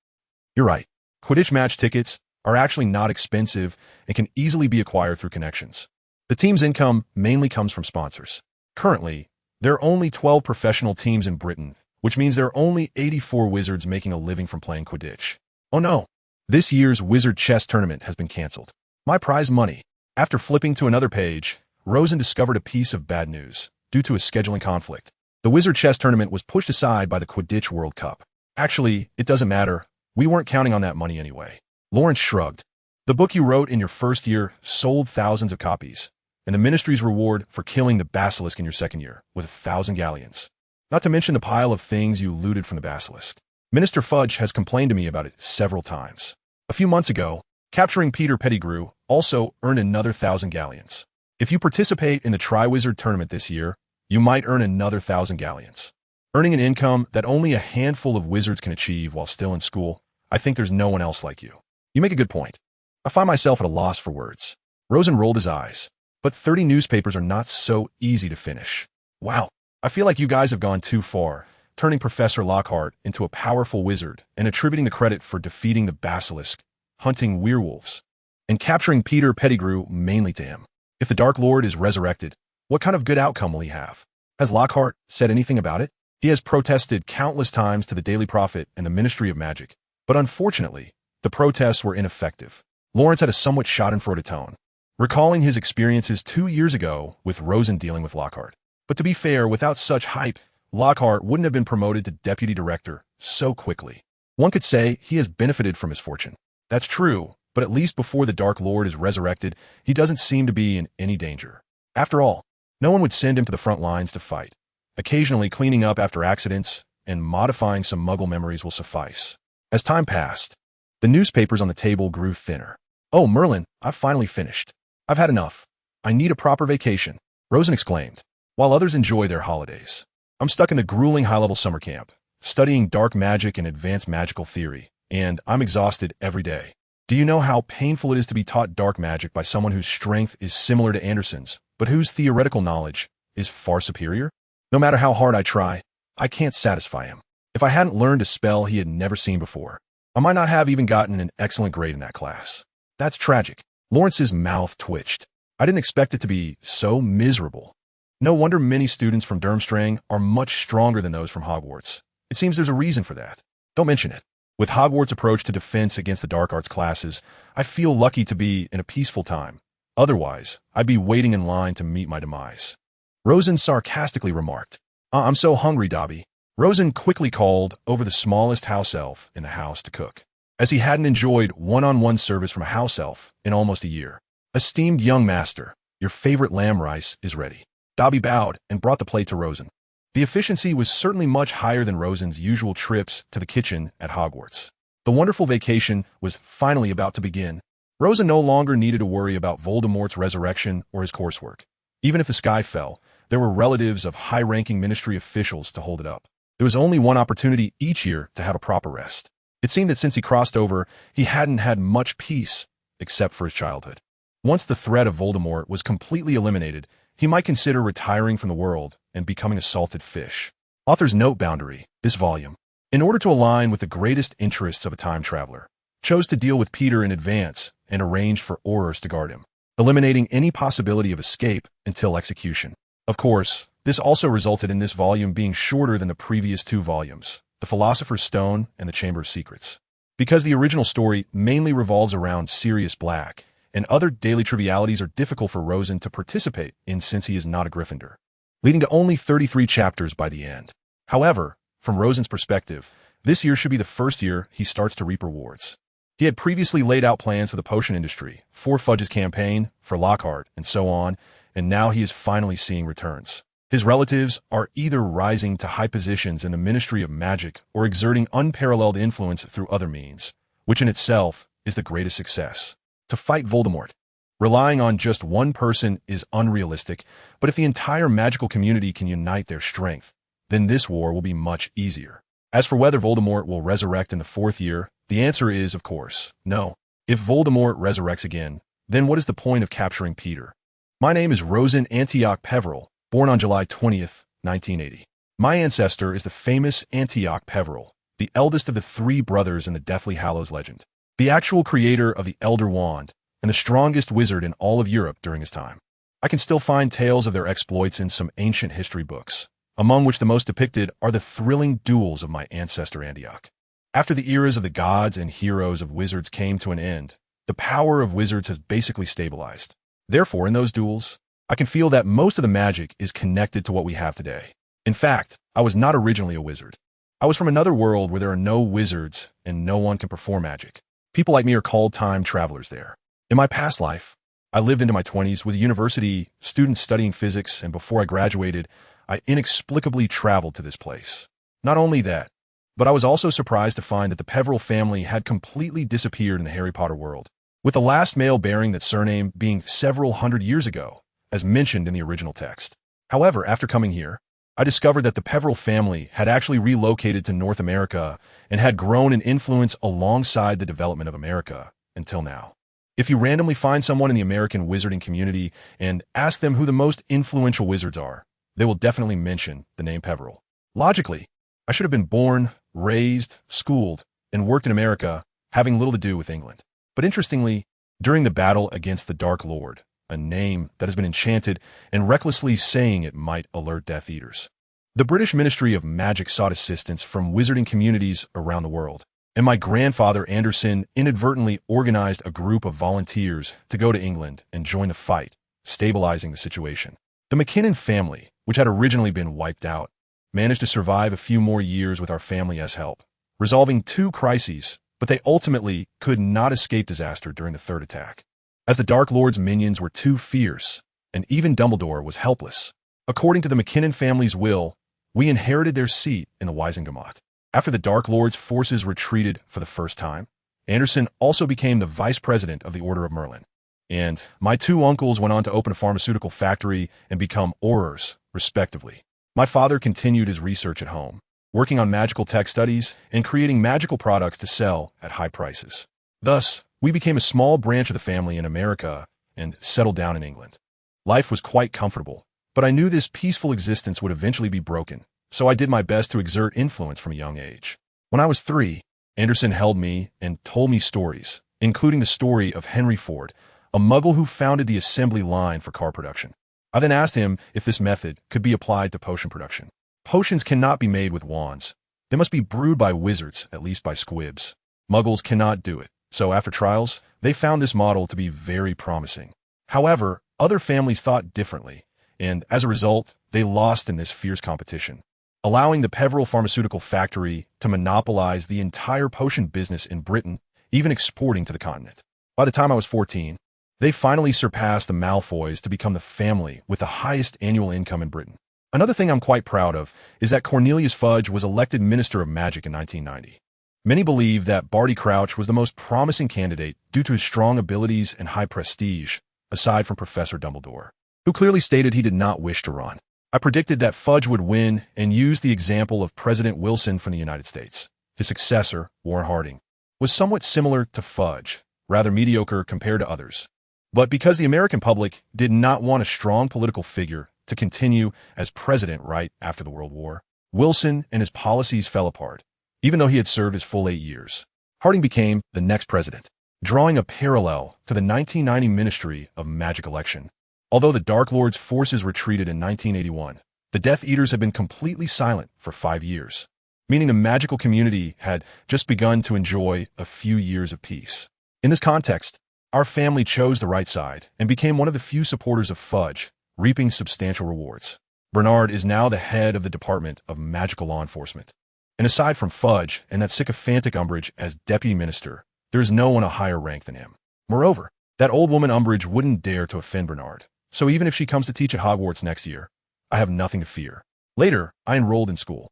You're right. Quidditch match tickets are actually not expensive and can easily be acquired through connections. The team's income mainly comes from sponsors. Currently, there are only 12 professional teams in Britain, which means there are only 84 wizards making a living from playing Quidditch. Oh no! This year's Wizard Chess Tournament has been cancelled. My prize money. After flipping to another page, Rosen discovered a piece of bad news due to a scheduling conflict. The Wizard Chess Tournament was pushed aside by the Quidditch World Cup. Actually, it doesn't matter. We weren't counting on that money anyway. Lawrence shrugged. The book you wrote in your first year sold thousands of copies, and the Ministry's reward for killing the Basilisk in your second year was 1,000 galleons. Not to mention the pile of things you looted from the Basilisk. Minister Fudge has complained to me about it several times. A few months ago, capturing Peter Pettigrew also earned another 1,000 galleons. If you participate in the Triwizard Tournament this year, you might earn another 1,000 galleons. Earning an income that only a handful of wizards can achieve while still in school, I think there's no one else like you. You make a good point. I find myself at a loss for words. Rosen rolled his eyes. But 30 newspapers are not so easy to finish. Wow, I feel like you guys have gone too far, turning Professor Lockhart into a powerful wizard and attributing the credit for defeating the Basilisk, hunting werewolves, and capturing Peter Pettigrew mainly to him. If the Dark Lord is resurrected, what kind of good outcome will he have? Has Lockhart said anything about it? He has protested countless times to the Daily Prophet and the Ministry of Magic, but unfortunately, the protests were ineffective. Lawrence had a somewhat schadenfreude tone, recalling his experiences 2 years ago with Rosen dealing with Lockhart. But to be fair, without such hype, Lockhart wouldn't have been promoted to deputy director so quickly. One could say he has benefited from his fortune. That's true, but at least before the Dark Lord is resurrected, he doesn't seem to be in any danger. After all, no one would send him to the front lines to fight. Occasionally cleaning up after accidents and modifying some Muggle memories will suffice. As time passed, the newspapers on the table grew thinner. Oh, Merlin, I've finally finished. I've had enough. I need a proper vacation, Rosen exclaimed, while others enjoy their holidays. I'm stuck in the grueling high-level summer camp, studying dark magic and advanced magical theory, and I'm exhausted every day. Do you know how painful it is to be taught dark magic by someone whose strength is similar to Anderson's, but whose theoretical knowledge is far superior? No matter how hard I try, I can't satisfy him. If I hadn't learned a spell he had never seen before, I might not have even gotten an excellent grade in that class. That's tragic. Lawrence's mouth twitched. I didn't expect it to be so miserable. No wonder many students from Durmstrang are much stronger than those from Hogwarts. It seems there's a reason for that. Don't mention it. With Hogwarts' approach to defense against the dark arts classes, I feel lucky to be in a peaceful time. Otherwise, I'd be waiting in line to meet my demise. Rosen sarcastically remarked. I'm so hungry, Dobby. Rosen quickly called over the smallest house elf in the house to cook, as he hadn't enjoyed one-on-one service from a house elf in almost a year. Esteemed young master, your favorite lamb rice is ready. Dobby bowed and brought the plate to Rosen. The efficiency was certainly much higher than Rosen's usual trips to the kitchen at Hogwarts. The wonderful vacation was finally about to begin. Rosen no longer needed to worry about Voldemort's resurrection or his coursework. Even if the sky fell, there were relatives of high-ranking ministry officials to hold it up. There was only one opportunity each year to have a proper rest. It seemed that since he crossed over, he hadn't had much peace, except for his childhood. Once the threat of Voldemort was completely eliminated, he might consider retiring from the world and becoming a salted fish. Author's note boundary, this volume, in order to align with the greatest interests of a time traveler, chose to deal with Peter in advance and arranged for Aurors to guard him, eliminating any possibility of escape until execution. Of course, this also resulted in this volume being shorter than the previous two volumes, The Philosopher's Stone and The Chamber of Secrets. Because the original story mainly revolves around Sirius Black, and other daily trivialities are difficult for Rosen to participate in since he is not a Gryffindor, leading to only 33 chapters by the end. However, from Rosen's perspective, this year should be the first year he starts to reap rewards. He had previously laid out plans for the potion industry, for Fudge's campaign, for Lockhart, and so on, and now he is finally seeing returns. His relatives are either rising to high positions in the Ministry of Magic or exerting unparalleled influence through other means, which in itself is the greatest success. To fight Voldemort, relying on just one person is unrealistic, but if the entire magical community can unite their strength, then this war will be much easier. As for whether Voldemort will resurrect in the fourth year, the answer is, of course, no. If Voldemort resurrects again, then what is the point of capturing Peter? My name is Rosen Antioch Peverell, born on July 20th, 1980. My ancestor is the famous Antioch Peverell, the eldest of the three brothers in the Deathly Hallows legend, the actual creator of the Elder Wand, and the strongest wizard in all of Europe during his time. I can still find tales of their exploits in some ancient history books, among which the most depicted are the thrilling duels of my ancestor Antioch. After the eras of the gods and heroes of wizards came to an end, the power of wizards has basically stabilized. Therefore, in those duels, I can feel that most of the magic is connected to what we have today. In fact, I was not originally a wizard. I was from another world where there are no wizards and no one can perform magic. People like me are called time travelers there. In my past life, I lived into my 20s with a university student studying physics, and before I graduated, I inexplicably traveled to this place. Not only that, but I was also surprised to find that the Peverell family had completely disappeared in the Harry Potter world, with the last male bearing that surname being several hundred years ago, as mentioned in the original text. However, after coming here, I discovered that the Peverell family had actually relocated to North America and had grown in influence alongside the development of America until now. If you randomly find someone in the American wizarding community and ask them who the most influential wizards are, they will definitely mention the name Peverell. Logically, I should have been born, raised, schooled, and worked in America, having little to do with England. But interestingly, during the battle against the Dark Lord, a name that has been enchanted and recklessly saying it might alert Death Eaters, the British Ministry of Magic sought assistance from wizarding communities around the world, and my grandfather Anderson inadvertently organized a group of volunteers to go to England and join the fight, stabilizing the situation. The McKinnon family, which had originally been wiped out, managed to survive a few more years with our family's help, resolving two crises, but they ultimately could not escape disaster during the third attack, as the Dark Lord's minions were too fierce, and even Dumbledore was helpless. According to the McKinnon family's will, we inherited their seat in the Wisengamot. After the Dark Lord's forces retreated for the first time, Anderson also became the vice president of the Order of Merlin, and my two uncles went on to open a pharmaceutical factory and become Aurors, respectively. My father continued his research at home, working on magical tech studies and creating magical products to sell at high prices. Thus, we became a small branch of the family in America and settled down in England. Life was quite comfortable, but I knew this peaceful existence would eventually be broken, so I did my best to exert influence from a young age. When I was 3, Anderson held me and told me stories, including the story of Henry Ford, a muggle who founded the assembly line for car production. I then asked him if this method could be applied to potion production. Potions cannot be made with wands. They must be brewed by wizards, at least by squibs. Muggles cannot do it, so after trials, they found this model to be very promising. However, other families thought differently, and as a result, they lost in this fierce competition, allowing the Peveril pharmaceutical factory to monopolize the entire potion business in Britain, even exporting to the continent. By the time I was 14, they finally surpassed the Malfoys to become the family with the highest annual income in Britain. Another thing I'm quite proud of is that Cornelius Fudge was elected Minister of Magic in 1990. Many believe that Barty Crouch was the most promising candidate due to his strong abilities and high prestige, aside from Professor Dumbledore, who clearly stated he did not wish to run. I predicted that Fudge would win and used the example of President Wilson from the United States. His successor, Warren Harding, was somewhat similar to Fudge, rather mediocre compared to others. But because the American public did not want a strong political figure to continue as president right after the World War, Wilson and his policies fell apart, even though he had served his full 8 years. Harding became the next president, drawing a parallel to the 1990 Ministry of Magic election. Although the Dark Lord's forces retreated in 1981, the Death Eaters had been completely silent for 5 years, meaning the magical community had just begun to enjoy a few years of peace. In this context, our family chose the right side and became one of the few supporters of Fudge, reaping substantial rewards. Bernard is now the head of the Department of Magical Law Enforcement. And aside from Fudge and that sycophantic Umbridge as deputy minister, there is no one a higher rank than him. Moreover, that old woman Umbridge wouldn't dare to offend Bernard, so even if she comes to teach at Hogwarts next year, I have nothing to fear. Later, I enrolled in school.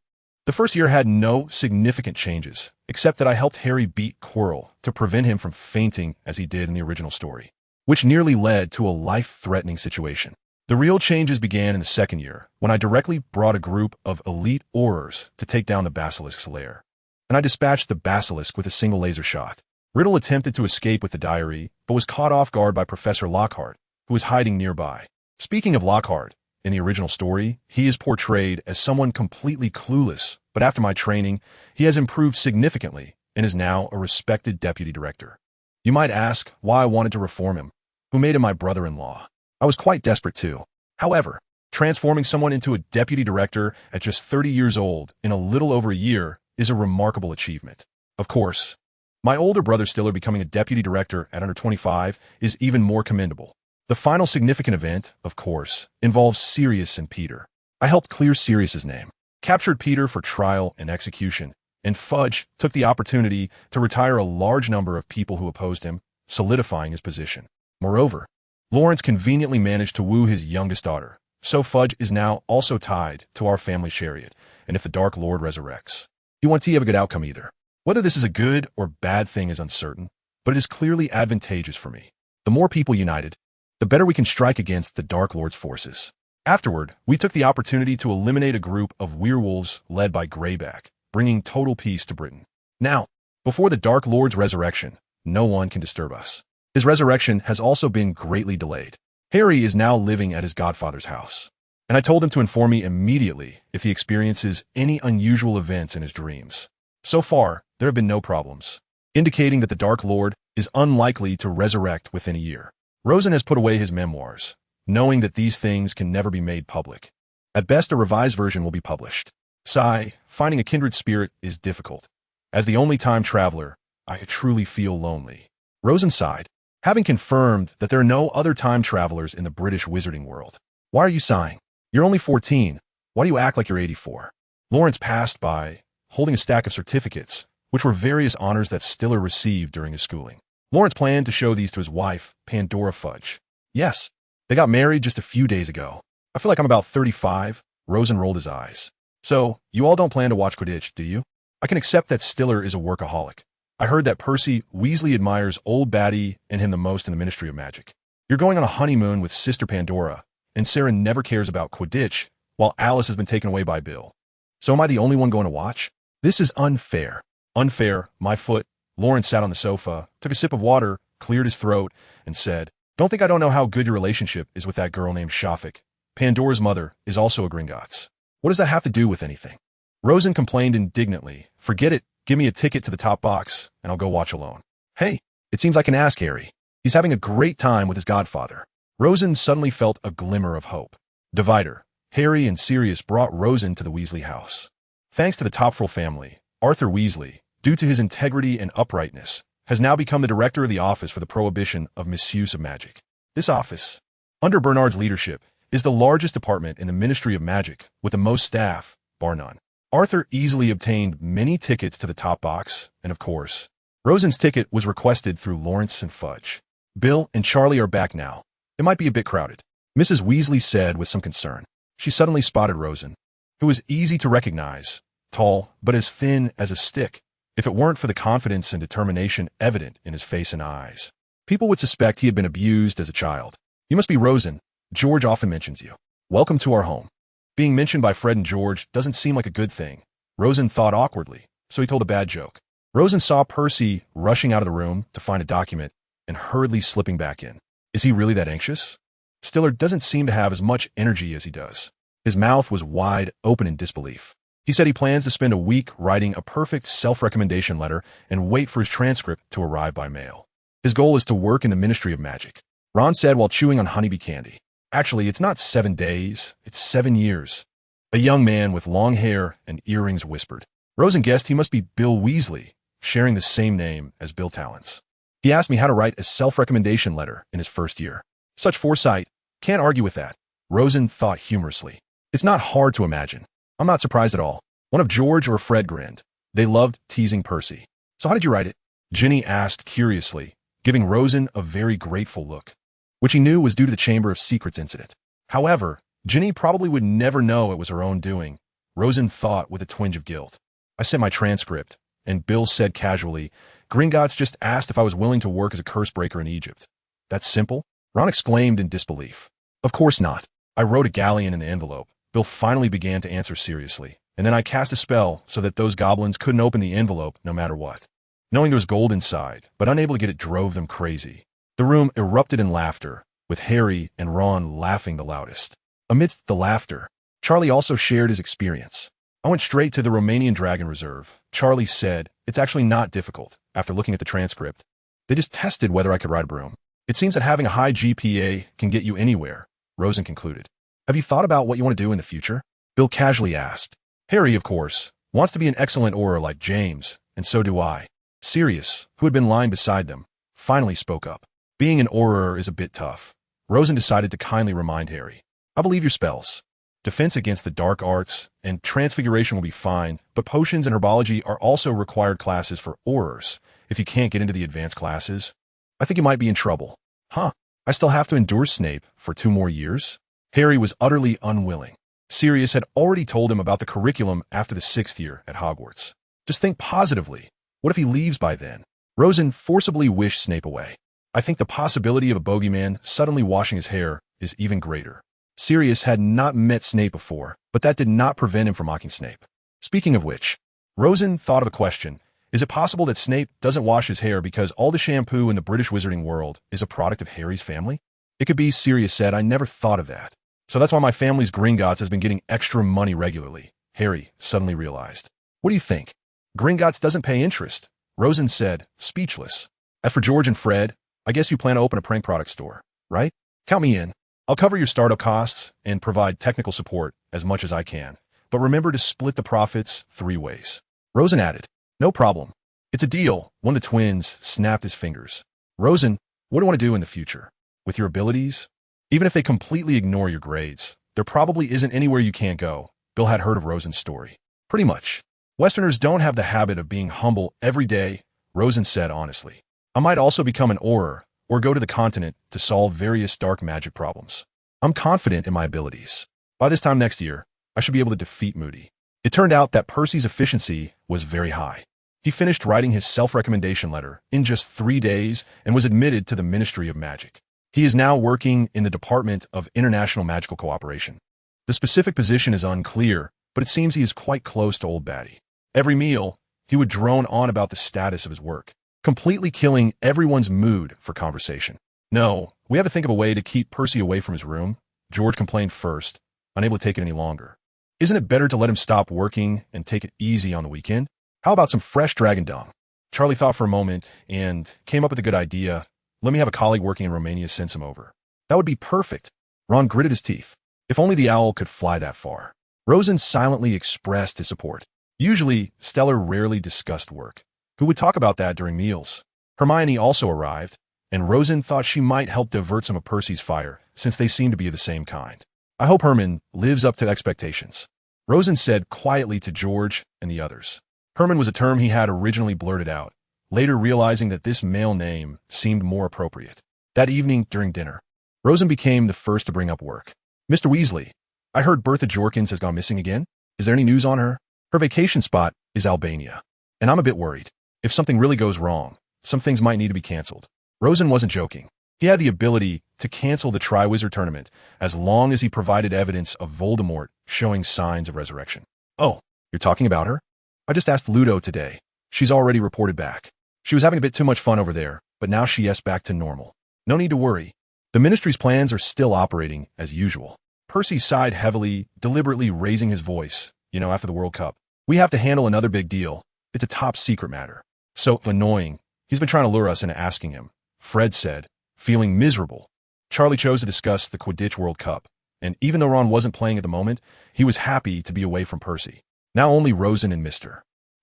The first year had no significant changes, except that I helped Harry beat Quirrell to prevent him from fainting as he did in the original story, which nearly led to a life-threatening situation. The real changes began in the second year, when I directly brought a group of elite Aurors to take down the Basilisk's lair. And I dispatched the Basilisk with a single laser shot. Riddle attempted to escape with the diary, but was caught off guard by Professor Lockhart, who was hiding nearby. Speaking of Lockhart, in the original story, he is portrayed as someone completely clueless, but after my training, he has improved significantly and is now a respected deputy director. You might ask why I wanted to reform him, who made him my brother-in-law. I was quite desperate too. However, transforming someone into a deputy director at just 30 years old in a little over a year is a remarkable achievement. Of course, my older brother Stiller becoming a deputy director at under 25 is even more commendable. The final significant event, of course, involves Sirius and Peter. I helped clear Sirius's name, captured Peter for trial and execution, and Fudge took the opportunity to retire a large number of people who opposed him, solidifying his position. Moreover, Lawrence conveniently managed to woo his youngest daughter, so Fudge is now also tied to our family chariot, and if the Dark Lord resurrects, he won't have a good outcome either. Whether this is a good or bad thing is uncertain, but it is clearly advantageous for me. The more people united, the better we can strike against the Dark Lord's forces. Afterward, we took the opportunity to eliminate a group of werewolves led by Greyback, bringing total peace to Britain. Now, before the Dark Lord's resurrection, no one can disturb us. His resurrection has also been greatly delayed. Harry is now living at his godfather's house, and I told him to inform me immediately if he experiences any unusual events in his dreams. So far, there have been no problems, indicating that the Dark Lord is unlikely to resurrect within a year. Rosen has put away his memoirs, knowing that these things can never be made public. At best, a revised version will be published. Sigh, finding a kindred spirit is difficult. As the only time traveler, I truly feel lonely. Rosen sighed, having confirmed that there are no other time travelers in the British wizarding world. Why are you sighing? You're only 14. Why do you act like you're 84? Lawrence passed by, holding a stack of certificates, which were various honors that Stiller received during his schooling. Lawrence planned to show these to his wife, Pandora Fudge. Yes, they got married just a few days ago. I feel like I'm about 35. Rosen rolled his eyes. So, you all don't plan to watch Quidditch, do you? I can accept that Stiller is a workaholic. I heard that Percy Weasley admires Old Batty and him the most in the Ministry of Magic. You're going on a honeymoon with Sister Pandora, and Sarah never cares about Quidditch, while Alice has been taken away by Bill. So am I the only one going to watch? This is unfair. Unfair, my foot. Lawrence sat on the sofa, took a sip of water, cleared his throat, and said, Don't think I don't know how good your relationship is with that girl named Shafik. Pandora's mother is also a Gringotts. What does that have to do with anything? Rosen complained indignantly. Forget it. Give me a ticket to the top box, and I'll go watch alone. Hey, it seems I can ask Harry. He's having a great time with his godfather. Rosen suddenly felt a glimmer of hope. Divider. Harry and Sirius brought Rosen to the Weasley house. Thanks to the Topfrel family, Arthur Weasley, due to his integrity and uprightness, has now become the director of the Office for the Prohibition of Misuse of Magic. This office, under Bernard's leadership, is the largest department in the Ministry of Magic, with the most staff, bar none. Arthur easily obtained many tickets to the top box, and of course, Rosen's ticket was requested through Lawrence and Fudge. Bill and Charlie are back now. It might be a bit crowded, Mrs. Weasley said with some concern. She suddenly spotted Rosen, who was easy to recognize, tall, but as thin as a stick, if it weren't for the confidence and determination evident in his face and eyes. People would suspect he had been abused as a child. You must be Rosen. George often mentions you. Welcome to our home. Being mentioned by Fred and George doesn't seem like a good thing. Rosen thought awkwardly, so he told a bad joke. Rosen saw Percy rushing out of the room to find a document and hurriedly slipping back in. Is he really that anxious? Stiller doesn't seem to have as much energy as he does. His mouth was wide open in disbelief. He said he plans to spend a week writing a perfect self-recommendation letter and wait for his transcript to arrive by mail. His goal is to work in the Ministry of Magic. Ron said while chewing on honeybee candy. Actually, it's not 7 days, it's 7 years. A young man with long hair and earrings whispered. Rosen guessed he must be Bill Weasley, sharing the same name as Bill Talents. He asked me how to write a self-recommendation letter in his first year. Such foresight, can't argue with that. Rosen thought humorously. It's not hard to imagine. I'm not surprised at all. One of George or Fred grinned. They loved teasing Percy. So how did you write it? Ginny asked curiously, giving Rosen a very grateful look, which he knew was due to the Chamber of Secrets incident. However, Ginny probably would never know it was her own doing, Rosen thought with a twinge of guilt. I sent my transcript, and Bill said casually, Gringotts just asked if I was willing to work as a curse breaker in Egypt. That's simple? Ron exclaimed in disbelief. Of course not. I wrote a galleon in the envelope. Bill finally began to answer seriously, and then I cast a spell so that those goblins couldn't open the envelope no matter what. Knowing there was gold inside, but unable to get it drove them crazy. The room erupted in laughter, with Harry and Ron laughing the loudest. Amidst the laughter, Charlie also shared his experience. I went straight to the Romanian Dragon Reserve. Charlie said, it's actually not difficult, after looking at the transcript. They just tested whether I could ride a broom. It seems that having a high GPA can get you anywhere, Rosen concluded. Have you thought about what you want to do in the future? Bill casually asked. Harry, of course, wants to be an excellent Auror like James, and so do I. Sirius, who had been lying beside them, finally spoke up. Being an Auror is a bit tough. Rosen decided to kindly remind Harry. I believe your spells. Defense against the dark arts and transfiguration will be fine, but potions and herbology are also required classes for Aurors. If you can't get into the advanced classes, I think you might be in trouble. Huh? I still have to endure Snape for 2 more years? Harry was utterly unwilling. Sirius had already told him about the curriculum after the 6th year at Hogwarts. Just think positively. What if he leaves by then? Rosen forcibly wished Snape away. I think the possibility of a bogeyman suddenly washing his hair is even greater. Sirius had not met Snape before, but that did not prevent him from mocking Snape. Speaking of which, Rosen thought of a question. Is it possible that Snape doesn't wash his hair because all the shampoo in the British wizarding world is a product of Harry's family? It could be, Sirius said. I never thought of that. So that's why my family's Gringotts has been getting extra money regularly, Harry suddenly realized. What do you think? Gringotts doesn't pay interest, Rosen said, speechless. As for George and Fred, I guess you plan to open a prank product store, right? Count me in. I'll cover your startup costs and provide technical support as much as I can. But remember to split the profits 3 ways. Rosen added, no problem. It's a deal. One of the twins snapped his fingers. Rosen, what do you want to do in the future? With your abilities? Even if they completely ignore your grades, there probably isn't anywhere you can't go. Bill had heard of Rosen's story. Pretty much. Westerners don't have the habit of being humble every day, Rosen said honestly. I might also become an Auror, or go to the continent to solve various dark magic problems. I'm confident in my abilities. By this time next year, I should be able to defeat Moody. It turned out that Percy's efficiency was very high. He finished writing his self-recommendation letter in just 3 days and was admitted to the Ministry of Magic. He is now working in the Department of International Magical Cooperation. The specific position is unclear, but it seems he is quite close to Old Batty. Every meal, he would drone on about the status of his work, completely killing everyone's mood for conversation. No, we have to think of a way to keep Percy away from his room, George complained first, unable to take it any longer. Isn't it better to let him stop working and take it easy on the weekend? How about some fresh dragon dung? Charlie thought for a moment and came up with a good idea. Let me have a colleague working in Romania send some over. That would be perfect. Ron gritted his teeth. If only the owl could fly that far. Rosen silently expressed his support. Usually, Stellar rarely discussed work. Who would talk about that during meals? Hermione also arrived, and Rosen thought she might help divert some of Percy's fire, since they seemed to be of the same kind. I hope Herman lives up to expectations. Rosen said quietly to George and the others. Herman was a term he had originally blurted out, later realizing that this male name seemed more appropriate. That evening during dinner, Rosen became the first to bring up work. Mr. Weasley, I heard Bertha Jorkins has gone missing again. Is there any news on her? Her vacation spot is Albania, and I'm a bit worried. If something really goes wrong, some things might need to be canceled. Rosen wasn't joking. He had the ability to cancel the Triwizard Tournament as long as he provided evidence of Voldemort showing signs of resurrection. Oh, you're talking about her? I just asked Ludo today. She's already reported back. She was having a bit too much fun over there, but now she's back to normal. No need to worry. The Ministry's plans are still operating as usual. Percy sighed heavily, deliberately raising his voice. After the World Cup, we have to handle another big deal. It's a top secret matter. So annoying. He's been trying to lure us into asking him, Fred said, feeling miserable. Charlie chose to discuss the Quidditch World Cup, and even though Ron wasn't playing at the moment, he was happy to be away from Percy. Now only Rosen and Mr.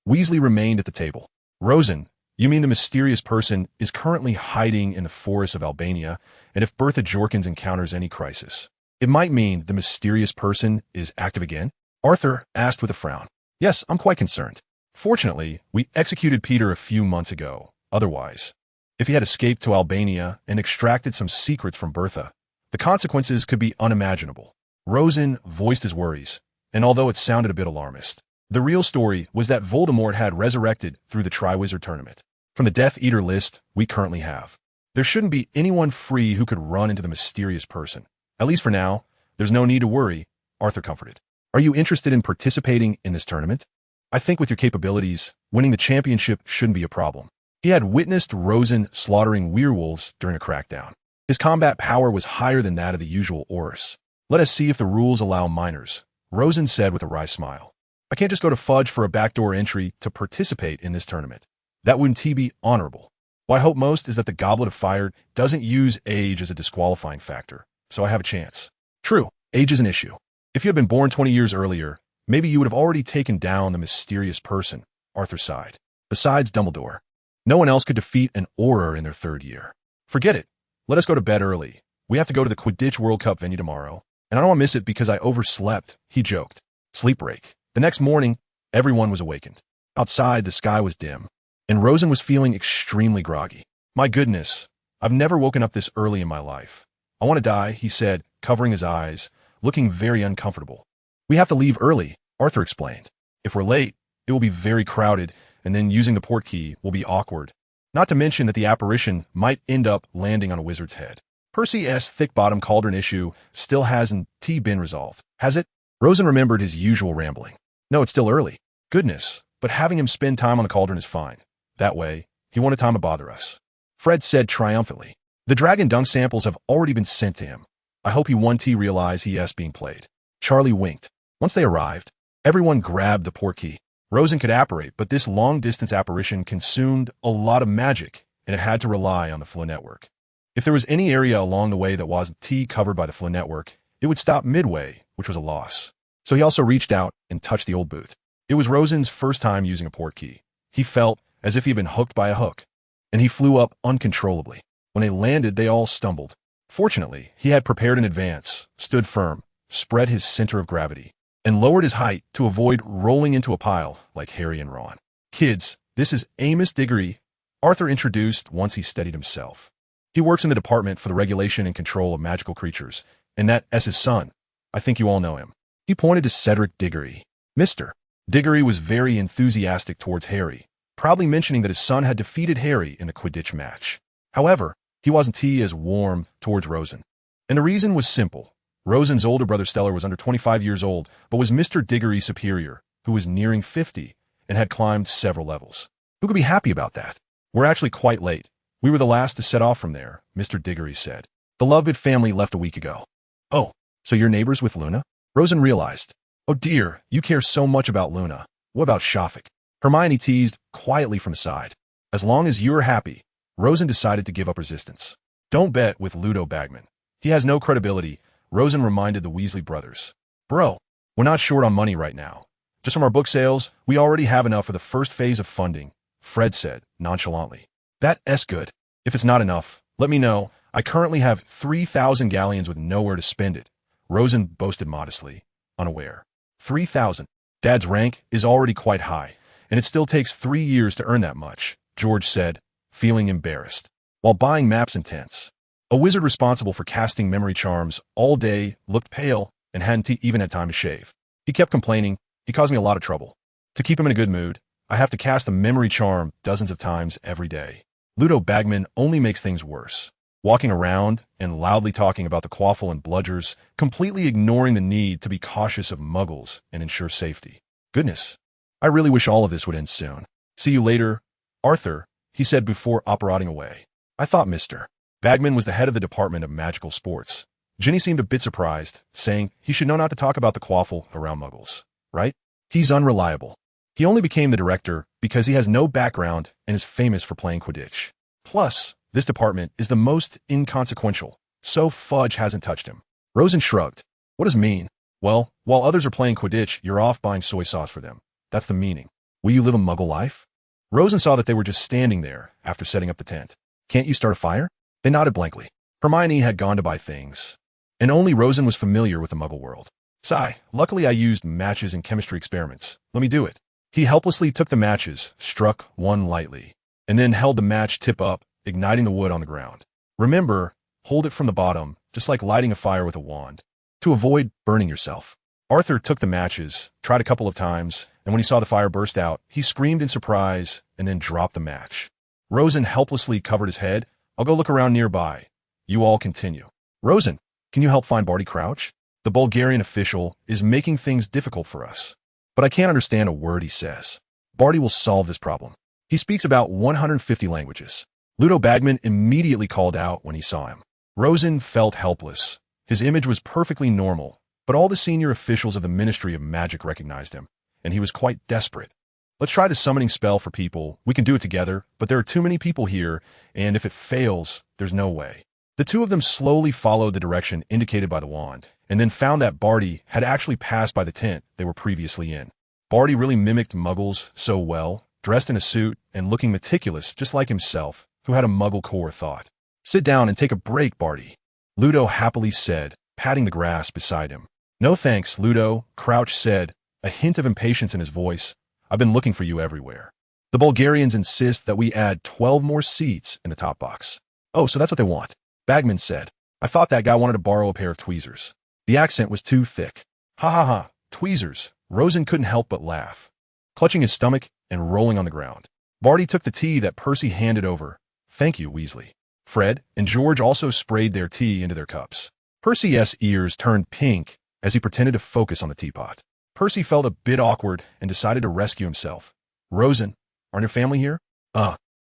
Weasley remained at the table. Rosen, you mean the mysterious person is currently hiding in the forests of Albania, and if Bertha Jorkins encounters any crisis, it might mean the mysterious person is active again? Arthur asked with a frown. Yes, I'm quite concerned. Fortunately, we executed Peter a few months ago. Otherwise, if he had escaped to Albania and extracted some secrets from Bertha, the consequences could be unimaginable. Rosen voiced his worries, and although it sounded a bit alarmist, the real story was that Voldemort had resurrected through the Triwizard Tournament. From the Death Eater list we currently have, there shouldn't be anyone free who could run into the mysterious person. At least for now, there's no need to worry, Arthur comforted. Are you interested in participating in this tournament? I think with your capabilities, winning the championship shouldn't be a problem. He had witnessed Rosen slaughtering werewolves during a crackdown. His combat power was higher than that of the usual Aurors. Let us see if the rules allow minors, Rosen said with a wry smile. I can't just go to Fudge for a backdoor entry to participate in this tournament. That wouldn't be honorable. What I hope most is that the Goblet of Fire doesn't use age as a disqualifying factor, so I have a chance. True, age is an issue. If you had been born 20 years earlier, maybe you would have already taken down the mysterious person, Arthur sighed. Besides Dumbledore, no one else could defeat an Auror in their third year. Forget it. Let us go to bed early. We have to go to the Quidditch World Cup venue tomorrow, and I don't want to miss it because I overslept, he joked. Sleep break. The next morning, everyone was awakened. Outside, the sky was dim, and Rosen was feeling extremely groggy. My goodness, I've never woken up this early in my life. I want to die, he said, covering his eyes, looking very uncomfortable. We have to leave early, Arthur explained. If we're late, it will be very crowded, and then using the port key will be awkward. Not to mention that the apparition might end up landing on a wizard's head. Percy's thick-bottom cauldron issue still hasn't been resolved, has it? Rosen remembered his usual rambling. No, it's still early. Goodness, but having him spend time on the cauldron is fine. That way, he won't have time to bother us. Fred said triumphantly. The dragon dung samples have already been sent to him. I hope he realized he's being played. Charlie winked. Once they arrived, everyone grabbed the port key. Rosen could apparate, but this long-distance apparition consumed a lot of magic, and it had to rely on the flow network. If there was any area along the way that wasn't covered by the flow network, it would stop midway, which was a loss. So he also reached out and touched the old boot. It was Rosen's first time using a port key. He felt as if he'd been hooked by a hook, and he flew up uncontrollably. When they landed, they all stumbled. Fortunately, he had prepared in advance, stood firm, spread his center of gravity, and lowered his height to avoid rolling into a pile like Harry and Ron. Kids, this is Amos Diggory, Arthur introduced once he steadied himself. He works in the Department for the Regulation and Control of Magical Creatures, and that's his son. I think you all know him. He pointed to Cedric Diggory. Mr. Diggory was very enthusiastic towards Harry, proudly mentioning that his son had defeated Harry in the Quidditch match. However, he wasn't as warm towards Rosen. And the reason was simple. Rosen's older brother Stellar was under 25 years old, but was Mr. Diggory's superior, who was nearing 50 and had climbed several levels. Who could be happy about that? We're actually quite late. We were the last to set off from there, Mr. Diggory said. The Lovett family left a week ago. Oh, so you're neighbors with Luna? Rosen realized. Oh dear, you care so much about Luna. What about Shafik? Hermione teased quietly from the side. As long as you're happy, Rosen decided to give up resistance. Don't bet with Ludo Bagman. He has no credibility, Rosen reminded the Weasley brothers. Bro, we're not short on money right now. Just from our book sales, we already have enough for the first phase of funding, Fred said, nonchalantly. That's good. If it's not enough, let me know. I currently have 3,000 galleons with nowhere to spend it. Rosen boasted modestly, unaware. 3,000. Dad's rank is already quite high, and it still takes 3 years to earn that much, George said, feeling embarrassed. While buying maps and tents, a wizard responsible for casting memory charms all day looked pale and hadn't even had time to shave. He kept complaining, "He caused me a lot of trouble. To keep him in a good mood, I have to cast a memory charm dozens of times every day." Ludo Bagman only makes things worse, walking around and loudly talking about the quaffle and bludgers, completely ignoring the need to be cautious of muggles and ensure safety. Goodness, I really wish all of this would end soon. "See you later, Arthur," he said before operating away. I thought Mr. Bagman was the head of the Department of Magical Sports. Ginny seemed a bit surprised, saying he should know not to talk about the quaffle around muggles, right? He's unreliable. He only became the director because he has no background and is famous for playing Quidditch. Plus, this department is the most inconsequential, so Fudge hasn't touched him. Rosen shrugged. What does it mean? Well, while others are playing Quidditch, you're off buying soy sauce for them. That's the meaning. Will you live a muggle life? Rosen saw that they were just standing there after setting up the tent. Can't you start a fire? They nodded blankly. Hermione had gone to buy things, and only Rosen was familiar with the muggle world. Sigh, luckily I used matches in chemistry experiments. Let me do it. He helplessly took the matches, struck one lightly, and then held the match tip up, igniting the wood on the ground. Remember, hold it from the bottom, just like lighting a fire with a wand, to avoid burning yourself. Arthur took the matches, tried a couple of times, and when he saw the fire burst out, he screamed in surprise and then dropped the match. Rosen helplessly covered his head. I'll go look around nearby. You all continue. Rosen, can you help find Barty Crouch? The Bulgarian official is making things difficult for us, but I can't understand a word he says. Barty will solve this problem. He speaks about 150 languages. Ludo Bagman immediately called out when he saw him. Rosen felt helpless. His image was perfectly normal, but all the senior officials of the Ministry of Magic recognized him, and he was quite desperate. Let's try the summoning spell for people. We can do it together, but there are too many people here, and if it fails, there's no way. The two of them slowly followed the direction indicated by the wand, and then found that Barty had actually passed by the tent they were previously in. Barty really mimicked muggles so well, dressed in a suit and looking meticulous just like himself, who had a muggle core thought. Sit down and take a break, Barty, Ludo happily said, patting the grass beside him. No thanks, Ludo, Crouch said, a hint of impatience in his voice. I've been looking for you everywhere. The Bulgarians insist that we add 12 more seats in the top box. Oh, so that's what they want, Bagman said. I thought that guy wanted to borrow a pair of tweezers. The accent was too thick. Ha ha ha, tweezers. Rosen couldn't help but laugh, clutching his stomach and rolling on the ground. Barty took the tea that Percy handed over. Thank you, Weasley. Fred and George also sprayed their tea into their cups. Percy's ears turned pink as he pretended to focus on the teapot. Percy felt a bit awkward and decided to rescue himself. Rosen, aren't your family here?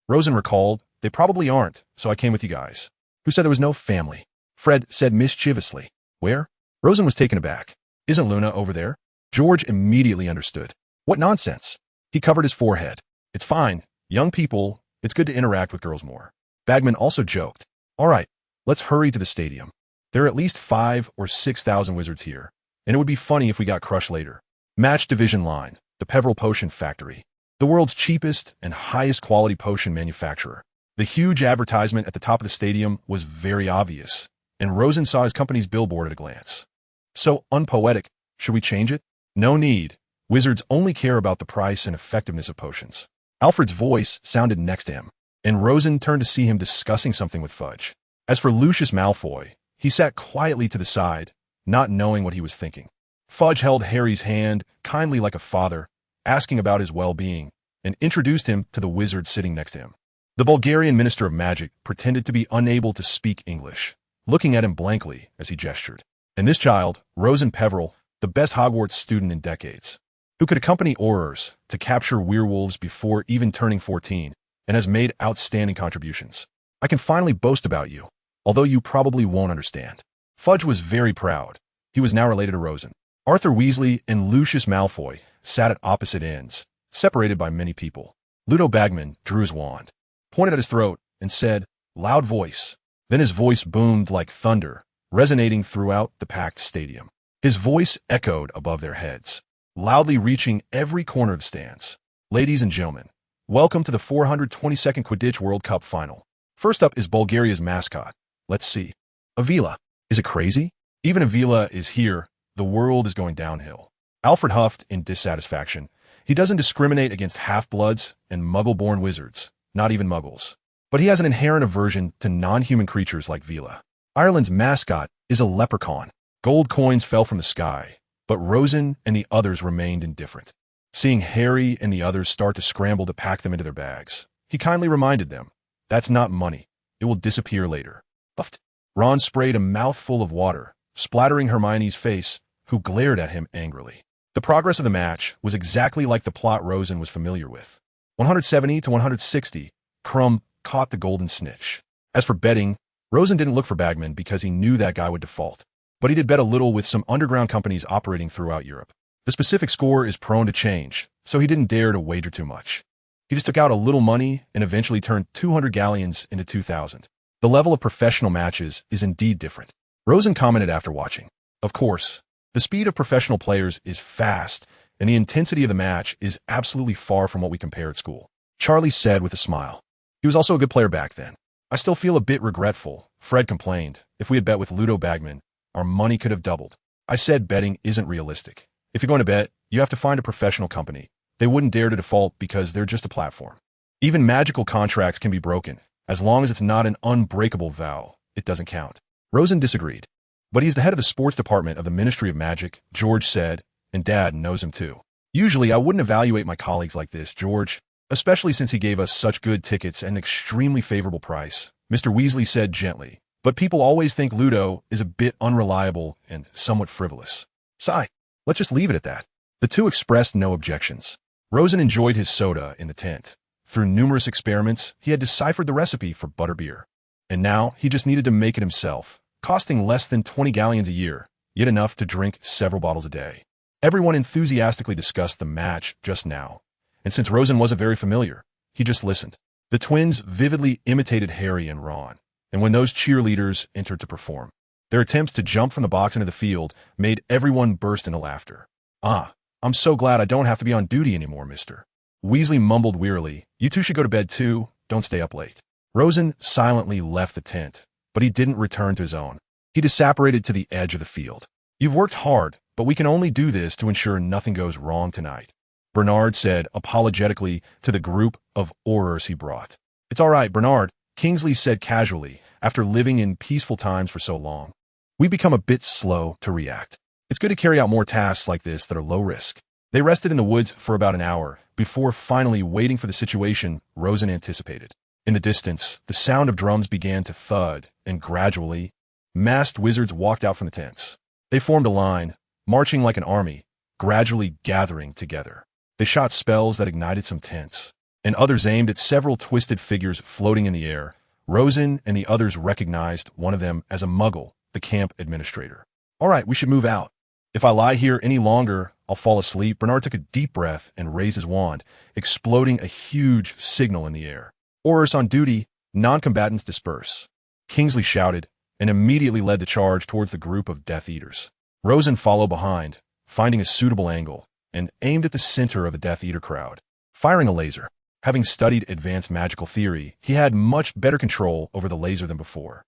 Rosen recalled, they probably aren't, so I came with you guys. Who said there was no family? Fred said mischievously. Where? Rosen was taken aback. Isn't Luna over there? George immediately understood. What nonsense? He covered his forehead. It's fine. Young people, it's good to interact with girls more. Bagman also joked. All right, let's hurry to the stadium. There are at least 5,000 or 6,000 wizards here, and it would be funny if we got crushed later. Match Division Line, the Peveril Potion Factory, the world's cheapest and highest quality potion manufacturer. The huge advertisement at the top of the stadium was very obvious, and Rosen saw his company's billboard at a glance. So unpoetic, should we change it? No need. Wizards only care about the price and effectiveness of potions. Alfred's voice sounded next to him, and Rosen turned to see him discussing something with Fudge. As for Lucius Malfoy, he sat quietly to the side, not knowing what he was thinking. Fudge held Harry's hand kindly like a father, asking about his well-being, and introduced him to the wizard sitting next to him. The Bulgarian Minister of Magic pretended to be unable to speak English, looking at him blankly as he gestured. And this child, Rosen Peveril, the best Hogwarts student in decades, who could accompany Aurors to capture werewolves before even turning 14, and has made outstanding contributions. I can finally boast about you, although you probably won't understand. Fudge was very proud. He was now related to Rosen. Arthur Weasley and Lucius Malfoy sat at opposite ends, separated by many people. Ludo Bagman drew his wand, pointed at his throat, and said, loud voice. Then his voice boomed like thunder, resonating throughout the packed stadium. His voice echoed above their heads, loudly reaching every corner of the stands. Ladies and gentlemen, welcome to the 422nd Quidditch World Cup Final. First up is Bulgaria's mascot. Let's see. Avila. Is it crazy? Even if Vila is here, the world is going downhill. Alfred huffed in dissatisfaction. He doesn't discriminate against half-bloods and muggle-born wizards, not even muggles. But he has an inherent aversion to non-human creatures like Vila. Ireland's mascot is a leprechaun. Gold coins fell from the sky, but Rosen and the others remained indifferent. Seeing Harry and the others start to scramble to pack them into their bags, he kindly reminded them, "That's not money. It will disappear later." Puffed. Ron sprayed a mouthful of water, splattering Hermione's face, who glared at him angrily. The progress of the match was exactly like the plot Rosen was familiar with. 170 to 160, Crumb caught the golden snitch. As for betting, Rosen didn't look for Bagman because he knew that guy would default. But he did bet a little with some underground companies operating throughout Europe. The specific score is prone to change, so he didn't dare to wager too much. He just took out a little money and eventually turned 200 galleons into 2,000. The level of professional matches is indeed different. Rosen commented after watching. Of course, the speed of professional players is fast, and the intensity of the match is absolutely far from what we compare at school. Charlie said with a smile. He was also a good player back then. I still feel a bit regretful, Fred complained. If we had bet with Ludo Bagman, our money could have doubled. I said betting isn't realistic. If you're going to bet, you have to find a professional company. They wouldn't dare to default because they're just a platform. Even magical contracts can be broken. As long as it's not an unbreakable vow, it doesn't count. Rosen disagreed. But he's the head of the sports department of the Ministry of Magic, George said, and Dad knows him too. Usually I wouldn't evaluate my colleagues like this, George, especially since he gave us such good tickets at an extremely favorable price, Mr. Weasley said gently. But people always think Ludo is a bit unreliable and somewhat frivolous. Sigh. Let's just leave it at that. The two expressed no objections. Rosen enjoyed his soda in the tent. Through numerous experiments, he had deciphered the recipe for butterbeer. And now he just needed to make it himself, costing less than 20 galleons a year, yet enough to drink several bottles a day. Everyone enthusiastically discussed the match just now, and since Rosen wasn't very familiar, he just listened. The twins vividly imitated Harry and Ron, and when those cheerleaders entered to perform, their attempts to jump from the box into the field made everyone burst into laughter. "Ah, I'm so glad I don't have to be on duty anymore, mister." Weasley mumbled wearily, "You two should go to bed too, don't stay up late." Rosen silently left the tent, but he didn't return to his own. He disapparated to the edge of the field. "You've worked hard, but we can only do this to ensure nothing goes wrong tonight," Bernard said apologetically to the group of aurors he brought. "It's all right, Bernard," Kingsley said casually, after living in peaceful times for so long. "We become a bit slow to react. It's good to carry out more tasks like this that are low risk." They rested in the woods for about an hour before finally waiting for the situation Rosen anticipated. In the distance, the sound of drums began to thud, and gradually, masked wizards walked out from the tents. They formed a line, marching like an army, gradually gathering together. They shot spells that ignited some tents, and others aimed at several twisted figures floating in the air. Rosen and the others recognized one of them as a muggle, the camp administrator. "All right, we should move out. If I lie here any longer, I'll fall asleep." Bernard took a deep breath and raised his wand, exploding a huge signal in the air. "Aurors on duty, non-combatants disperse." Kingsley shouted, and immediately led the charge towards the group of Death Eaters. Rosen followed behind, finding a suitable angle, and aimed at the center of the Death Eater crowd. Firing a laser. Having studied advanced magical theory, he had much better control over the laser than before.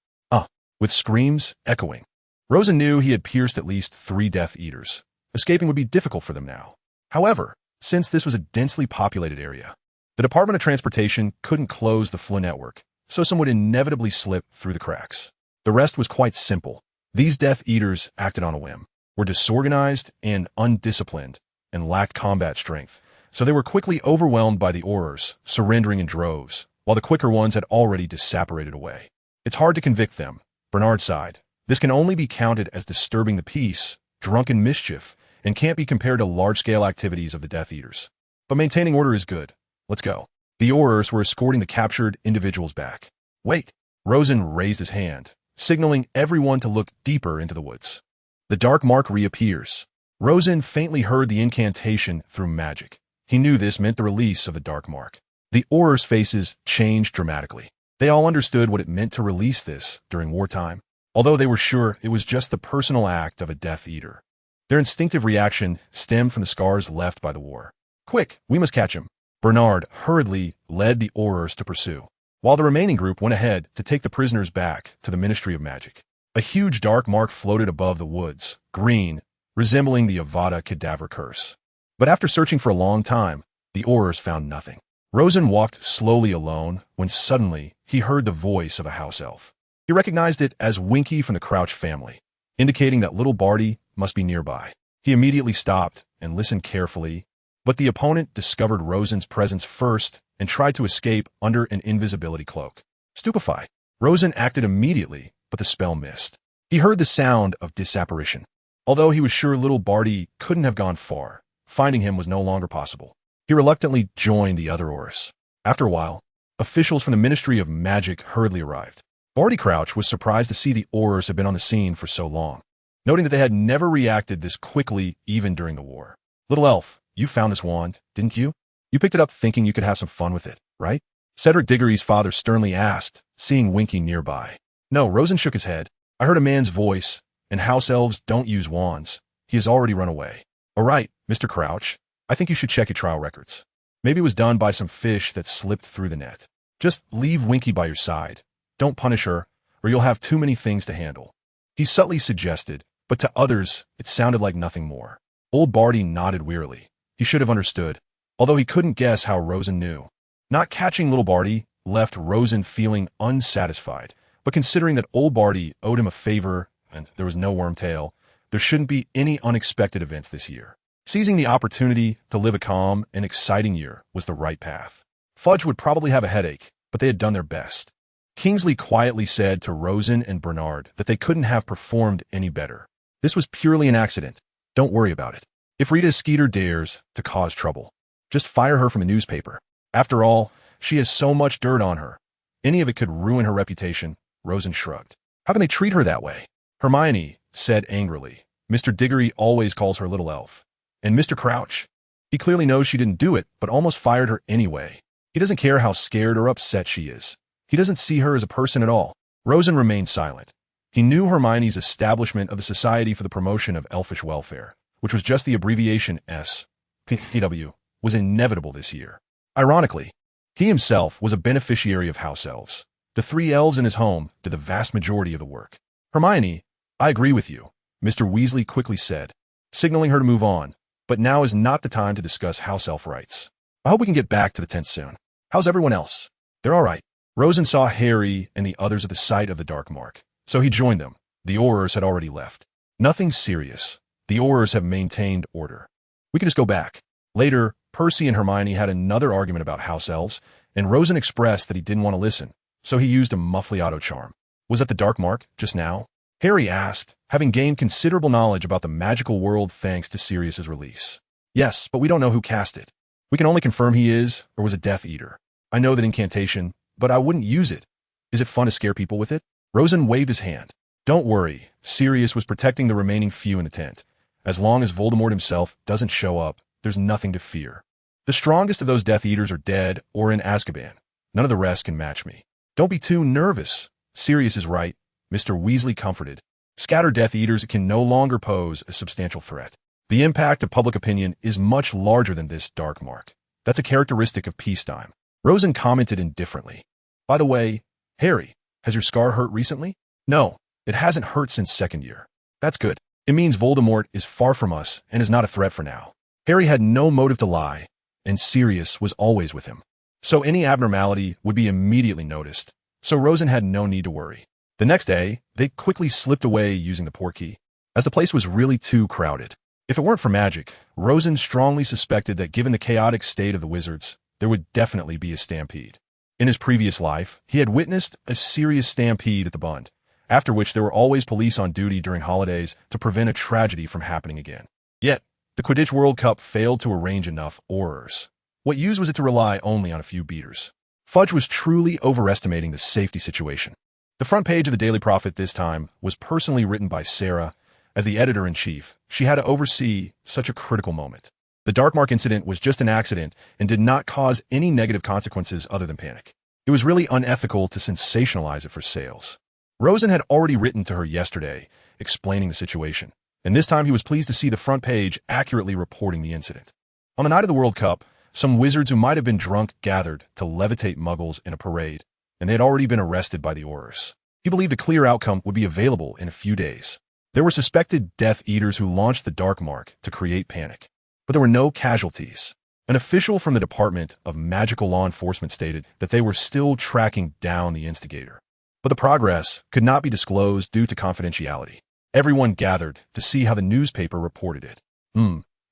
With screams echoing. Rosen knew he had pierced at least 3 Death Eaters. Escaping would be difficult for them now. However, since this was a densely populated area, the Department of Transportation couldn't close the flow network, so some would inevitably slip through the cracks. The rest was quite simple. These Death Eaters acted on a whim, were disorganized and undisciplined, and lacked combat strength, so they were quickly overwhelmed by the aurors, surrendering in droves, while the quicker ones had already disapparated away. It's hard to convict them, Bernard sighed. This can only be counted as disturbing the peace, drunken mischief, and can't be compared to large-scale activities of the Death Eaters. But maintaining order is good. Let's go. The aurors were escorting the captured individuals back. Wait. Rosen raised his hand, signaling everyone to look deeper into the woods. The dark mark reappears. Rosen faintly heard the incantation through magic. He knew this meant the release of the dark mark. The aurors' faces changed dramatically. They all understood what it meant to release this during wartime, although they were sure it was just the personal act of a Death Eater. Their instinctive reaction stemmed from the scars left by the war. "Quick, we must catch him." Bernard hurriedly led the aurors to pursue, while the remaining group went ahead to take the prisoners back to the Ministry of Magic. A huge dark mark floated above the woods, green, resembling the Avada Kedavra curse. But after searching for a long time, the Aurors found nothing. Rosen walked slowly alone when suddenly he heard the voice of a house elf. He recognized it as Winky from the Crouch family, indicating that little Barty must be nearby. He immediately stopped and listened carefully, but the opponent discovered Rosen's presence first and tried to escape under an invisibility cloak. Stupefied, Rosen acted immediately, but the spell missed. He heard the sound of disapparition. Although he was sure little Barty couldn't have gone far, finding him was no longer possible. He reluctantly joined the other Aurors. After a while, officials from the Ministry of Magic hurriedly arrived. Barty Crouch was surprised to see the Aurors had been on the scene for so long, noting that they had never reacted this quickly even during the war. Little elf, you found this wand, didn't you? You picked it up thinking you could have some fun with it, right? Cedric Diggory's father sternly asked, seeing Winky nearby. No, Rosen shook his head. I heard a man's voice, and house elves don't use wands. He has already run away. All right, Mr. Crouch, I think you should check your trial records. Maybe it was done by some fish that slipped through the net. Just leave Winky by your side. Don't punish her, or you'll have too many things to handle. He subtly suggested, but to others, it sounded like nothing more. Old Barty nodded wearily. He should have understood, although he couldn't guess how Rosen knew. Not catching little Barty left Rosen feeling unsatisfied, but considering that old Barty owed him a favor and there was no Wormtail, there shouldn't be any unexpected events this year. Seizing the opportunity to live a calm and exciting year was the right path. Fudge would probably have a headache, but they had done their best. Kingsley quietly said to Rosen and Bernard that they couldn't have performed any better. This was purely an accident. Don't worry about it. If Rita Skeeter dares to cause trouble, just fire her from a newspaper. After all, she has so much dirt on her. Any of it could ruin her reputation. Rosen shrugged. How can they treat her that way? Hermione said angrily. Mr. Diggory always calls her little elf. And Mr. Crouch? He clearly knows she didn't do it, but almost fired her anyway. He doesn't care how scared or upset she is. He doesn't see her as a person at all. Rosen remained silent. He knew Hermione's establishment of the Society for the Promotion of Elfish Welfare, which was just the abbreviation SPW, was inevitable this year. Ironically, he himself was a beneficiary of house elves. The 3 elves in his home did the vast majority of the work. Hermione, I agree with you, Mr. Weasley quickly said, signaling her to move on, but now is not the time to discuss house elf rights. I hope we can get back to the tent soon. How's everyone else? They're all right. Rosen saw Harry and the others at the site of the dark mark, so he joined them. The Aurors had already left. Nothing serious. The Aurors have maintained order. We can just go back. Later, Percy and Hermione had another argument about house elves, and Rosen expressed that he didn't want to listen, so he used a Muffliato charm. Was that the dark mark just now? Harry asked, having gained considerable knowledge about the magical world thanks to Sirius's release. Yes, but we don't know who cast it. We can only confirm he is or was a Death Eater. I know that incantation, but I wouldn't use it. Is it fun to scare people with it? Rosen waved his hand. Don't worry, Sirius was protecting the remaining few in the tent. As long as Voldemort himself doesn't show up, there's nothing to fear. The strongest of those Death Eaters are dead or in Azkaban. None of the rest can match me. Don't be too nervous. Sirius is right, Mr. Weasley comforted. Scattered Death Eaters can no longer pose a substantial threat. The impact of public opinion is much larger than this dark mark. That's a characteristic of peacetime. Rosen commented indifferently. By the way, Harry, has your scar hurt recently? No, it hasn't hurt since second year. That's good. It means Voldemort is far from us and is not a threat for now. Harry had no motive to lie, and Sirius was always with him. So any abnormality would be immediately noticed, so Rosen had no need to worry. The next day, they quickly slipped away using the portkey, as the place was really too crowded. If it weren't for magic, Rosen strongly suspected that given the chaotic state of the wizards, there would definitely be a stampede. In his previous life, he had witnessed a serious stampede at the Bund, after which there were always police on duty during holidays to prevent a tragedy from happening again. Yet, the Quidditch World Cup failed to arrange enough Aurors. What use was it to rely only on a few beaters? Fudge was truly overestimating the safety situation. The front page of the Daily Prophet this time was personally written by Sarah. As the editor-in-chief, she had to oversee such a critical moment. The Darkmark incident was just an accident and did not cause any negative consequences other than panic. It was really unethical to sensationalize it for sales. Rosen had already written to her yesterday, explaining the situation, and this time he was pleased to see the front page accurately reporting the incident. On the night of the World Cup, some wizards who might have been drunk gathered to levitate muggles in a parade, and they had already been arrested by the Aurors. He believed a clear outcome would be available in a few days. There were suspected Death Eaters who launched the Dark Mark to create panic, but there were no casualties. An official from the Department of Magical Law Enforcement stated that they were still tracking down the instigator, but the progress could not be disclosed due to confidentiality. Everyone gathered to see how the newspaper reported it.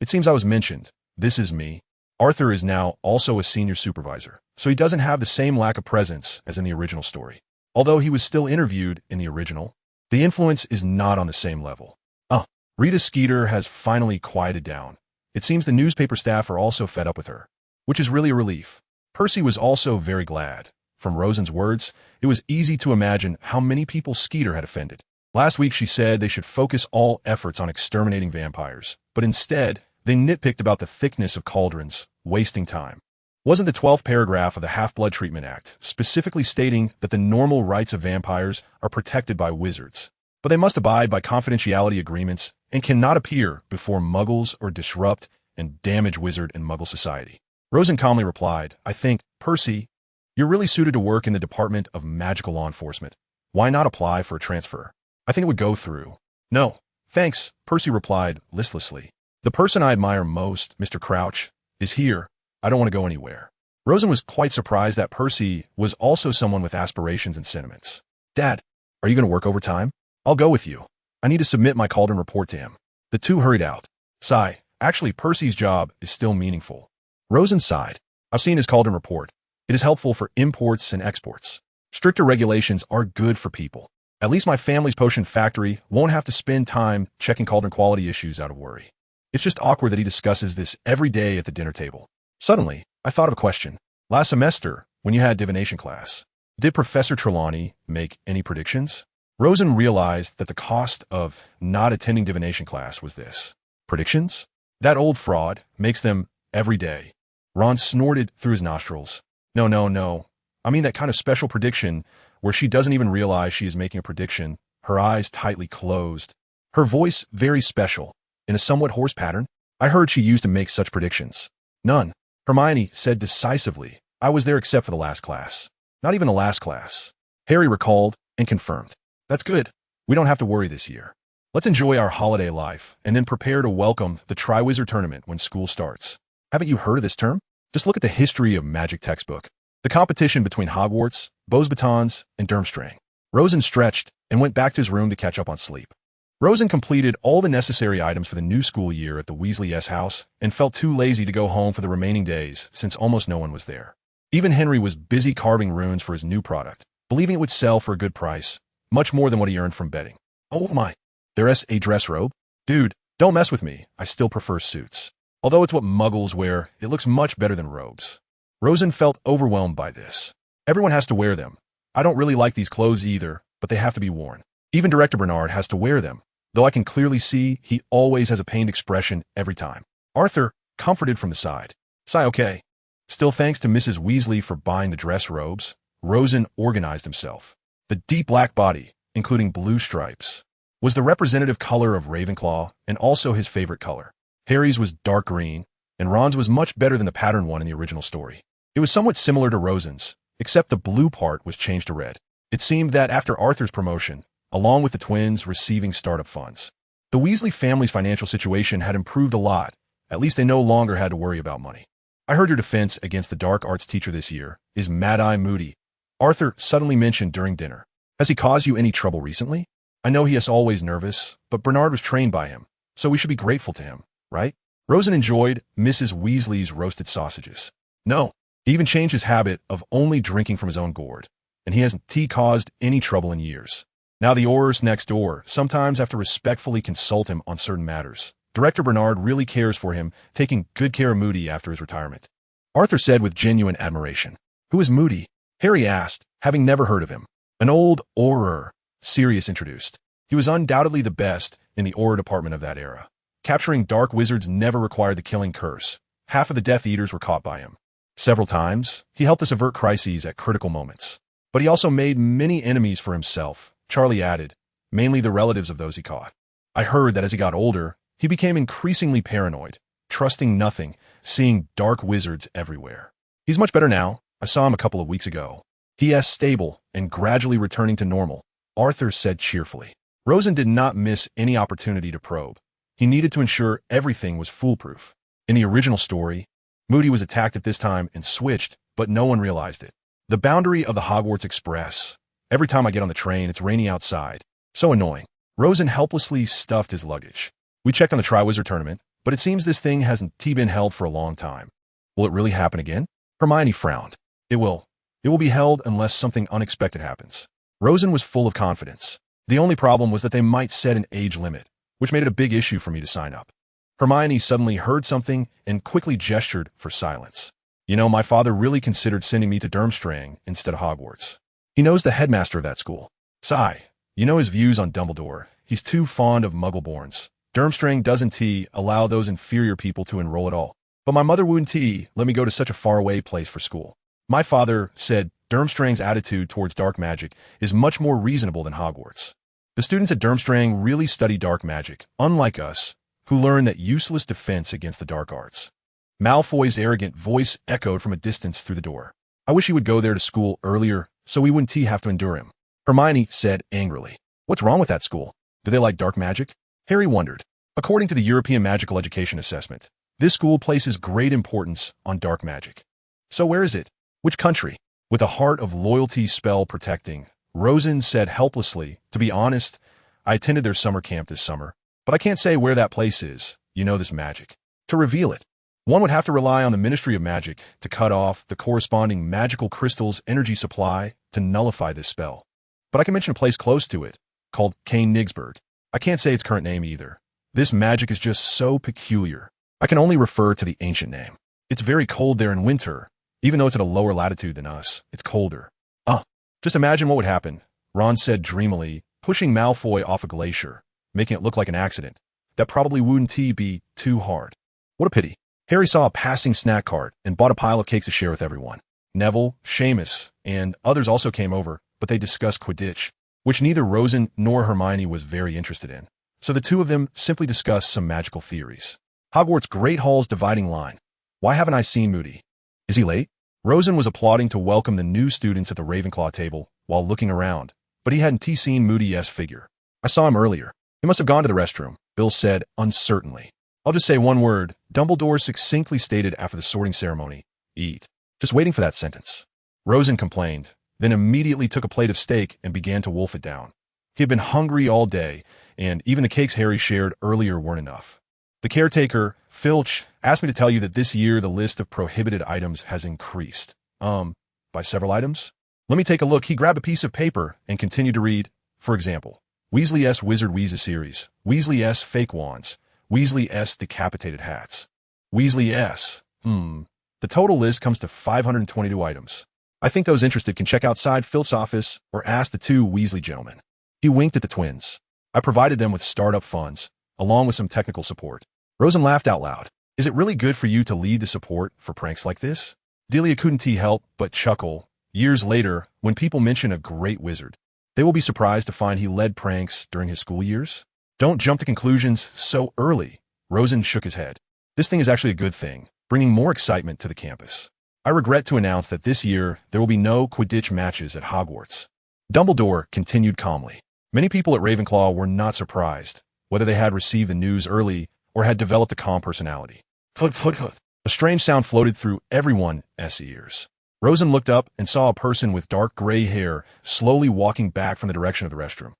It seems I was mentioned. This is me. Arthur is now also a senior supervisor, so he doesn't have the same lack of presence as in the original story. Although he was still interviewed in the original, the influence is not on the same level. Rita Skeeter has finally quieted down. It seems the newspaper staff are also fed up with her, which is really a relief. Percy was also very glad. From Rosen's words, it was easy to imagine how many people Skeeter had offended. Last week she said they should focus all efforts on exterminating vampires, but instead, they nitpicked about the thickness of cauldrons, wasting time. Wasn't the 12th paragraph of the Half-Blood Treatment Act specifically stating that the normal rights of vampires are protected by wizards, but they must abide by confidentiality agreements and cannot appear before muggles or disrupt and damage wizard and muggle society? Rosen calmly replied, I think, Percy, you're really suited to work in the Department of Magical Law Enforcement. Why not apply for a transfer? I think it would go through. No, thanks, Percy replied listlessly. The person I admire most, Mr. Crouch, is here. I don't want to go anywhere. Rosen was quite surprised that Percy was also someone with aspirations and sentiments. Dad, are you going to work overtime? I'll go with you. I need to submit my cauldron report to him. The two hurried out. Sigh, actually Percy's job is still meaningful. Rosen sighed. I've seen his cauldron report. It is helpful for imports and exports. Stricter regulations are good for people. At least my family's potion factory won't have to spend time checking cauldron quality issues out of worry. It's just awkward that he discusses this every day at the dinner table. Suddenly, I thought of a question. Last semester, when you had divination class, did Professor Trelawney make any predictions? Rosen realized that the cost of not attending divination class was this. Predictions? That old fraud makes them every day. Ron snorted through his nostrils. No. I mean that kind of special prediction where she doesn't even realize she is making a prediction, her eyes tightly closed. Her voice very special, in a somewhat hoarse pattern. I heard she used to make such predictions. None. Hermione said decisively, I was there except for the last class. Not even the last class. Harry recalled and confirmed. That's good. We don't have to worry this year. Let's enjoy our holiday life and then prepare to welcome the Triwizard Tournament when school starts. Haven't you heard of this term? Just look at the history of magic textbook. The competition between Hogwarts, Beauxbatons, and Durmstrang. Rosen stretched and went back to his room to catch up on sleep. Rosen completed all the necessary items for the new school year at the Weasley S house and felt too lazy to go home for the remaining days since almost no one was there. Even Henry was busy carving runes for his new product, believing it would sell for a good price, much more than what he earned from betting. Oh my, there's a dress robe? Dude, don't mess with me. I still prefer suits. Although it's what muggles wear, it looks much better than robes. Rosen felt overwhelmed by this. Everyone has to wear them. I don't really like these clothes either, but they have to be worn. Even Director Bernard has to wear them, though I can clearly see he always has a pained expression every time. Arthur comforted from the side. Sigh, okay. Still thanks to Mrs. Weasley for buying the dress robes, Rosen organized himself. The deep black body, including blue stripes, was the representative color of Ravenclaw and also his favorite color. Harry's was dark green, and Ron's was much better than the pattern one in the original story. It was somewhat similar to Rosen's, except the blue part was changed to red. It seemed that after Arthur's promotion, along with the twins receiving startup funds, the Weasley family's financial situation had improved a lot. At least they no longer had to worry about money. I heard your defense against the dark arts teacher this year is Mad-Eye Moody, Arthur suddenly mentioned during dinner. Has he caused you any trouble recently? I know he is always nervous, but Bernard was trained by him, so we should be grateful to him, right? Rosen enjoyed Mrs. Weasley's roasted sausages. No, he even changed his habit of only drinking from his own gourd, and he hasn't caused any trouble in years. Now the Aurors next door sometimes have to respectfully consult him on certain matters. Director Bernard really cares for him, taking good care of Moody after his retirement. Arthur said with genuine admiration. Who is Moody? Harry asked, having never heard of him. An old Auror, Sirius introduced. He was undoubtedly the best in the Auror department of that era. Capturing dark wizards never required the killing curse. Half of the Death Eaters were caught by him. Several times, he helped us avert crises at critical moments. But he also made many enemies for himself, Charlie added, mainly the relatives of those he caught. I heard that as he got older, he became increasingly paranoid, trusting nothing, seeing dark wizards everywhere. He's much better now. I saw him a couple of weeks ago. He is stable and gradually returning to normal. Arthur said cheerfully. Rosen did not miss any opportunity to probe. He needed to ensure everything was foolproof. In the original story, Moody was attacked at this time and switched, but no one realized it. The boundary of the Hogwarts Express. Every time I get on the train, it's raining outside. So annoying. Rosen helplessly stuffed his luggage. We checked on the Triwizard Tournament, but it seems this thing hasn't been held for a long time. Will it really happen again? Hermione frowned. It will. It will be held unless something unexpected happens. Rosen was full of confidence. The only problem was that they might set an age limit, which made it a big issue for me to sign up. Hermione suddenly heard something and quickly gestured for silence. You know, my father really considered sending me to Durmstrang instead of Hogwarts. He knows the headmaster of that school. Sigh. You know his views on Dumbledore. He's too fond of Muggleborns. Durmstrang doesn't allow those inferior people to enroll at all. But my mother wouldn't let me go to such a faraway place for school. My father said Durmstrang's attitude towards dark magic is much more reasonable than Hogwarts. The students at Durmstrang really study dark magic, unlike us, who learn that useless defense against the dark arts. Malfoy's arrogant voice echoed from a distance through the door. I wish he would go there to school earlier, so we wouldn't have to endure him. Hermione said angrily. What's wrong with that school? Do they like dark magic? Harry wondered. According to the European Magical Education Assessment, this school places great importance on dark magic. So where is it? Which country? With a heart of loyalty spell protecting, Rosen said helplessly, to be honest, I attended their summer camp this summer, but I can't say where that place is. You know this magic. To reveal it, one would have to rely on the Ministry of Magic to cut off the corresponding magical crystal's energy supply to nullify this spell. But I can mention a place close to it, called Königsberg. I can't say its current name either. This magic is just so peculiar. I can only refer to the ancient name. It's very cold there in winter. Even though it's at a lower latitude than us, it's colder. Just imagine what would happen, Ron said dreamily, pushing Malfoy off a glacier, making it look like an accident. That probably wouldn't be too hard. What a pity. Harry saw a passing snack cart and bought a pile of cakes to share with everyone. Neville, Seamus, and others also came over, but they discussed Quidditch, which neither Rosen nor Hermione was very interested in. So the two of them simply discussed some magical theories. Hogwarts' Great Hall's dividing line. Why haven't I seen Moody? Is he late? Rosen was applauding to welcome the new students at the Ravenclaw table while looking around, but he hadn't seen Moody's figure. I saw him earlier. He must have gone to the restroom, Bill said uncertainly. I'll just say one word. Dumbledore succinctly stated after the sorting ceremony. Eat. Just waiting for that sentence. Rosen complained, then immediately took a plate of steak and began to wolf it down. He had been hungry all day, and even the cakes Harry shared earlier weren't enough. The caretaker, Filch, asked me to tell you that this year the list of prohibited items has increased. By several items? Let me take a look. He grabbed a piece of paper and continued to read. For example, Weasley S. Wizard Weeza series, Weasley S. fake wands, Weasley S. decapitated hats. Weasley S. The total list comes to 522 items. I think those interested can check outside Filch's office or ask the two Weasley gentlemen. He winked at the twins. I provided them with startup funds, along with some technical support. Rosen laughed out loud. Is it really good for you to lead the support for pranks like this? Delia couldn't help but chuckle. Years later, when people mention a great wizard, they will be surprised to find he led pranks during his school years. Don't jump to conclusions so early. Rosen shook his head. This thing is actually a good thing, bringing more excitement to the campus. I regret to announce that this year there will be no Quidditch matches at Hogwarts. Dumbledore continued calmly. Many people at Ravenclaw were not surprised, whether they had received the news early or had developed a calm personality. A strange sound floated through everyone's ears. Rosen looked up and saw a person with dark gray hair slowly walking back from the direction of the restroom,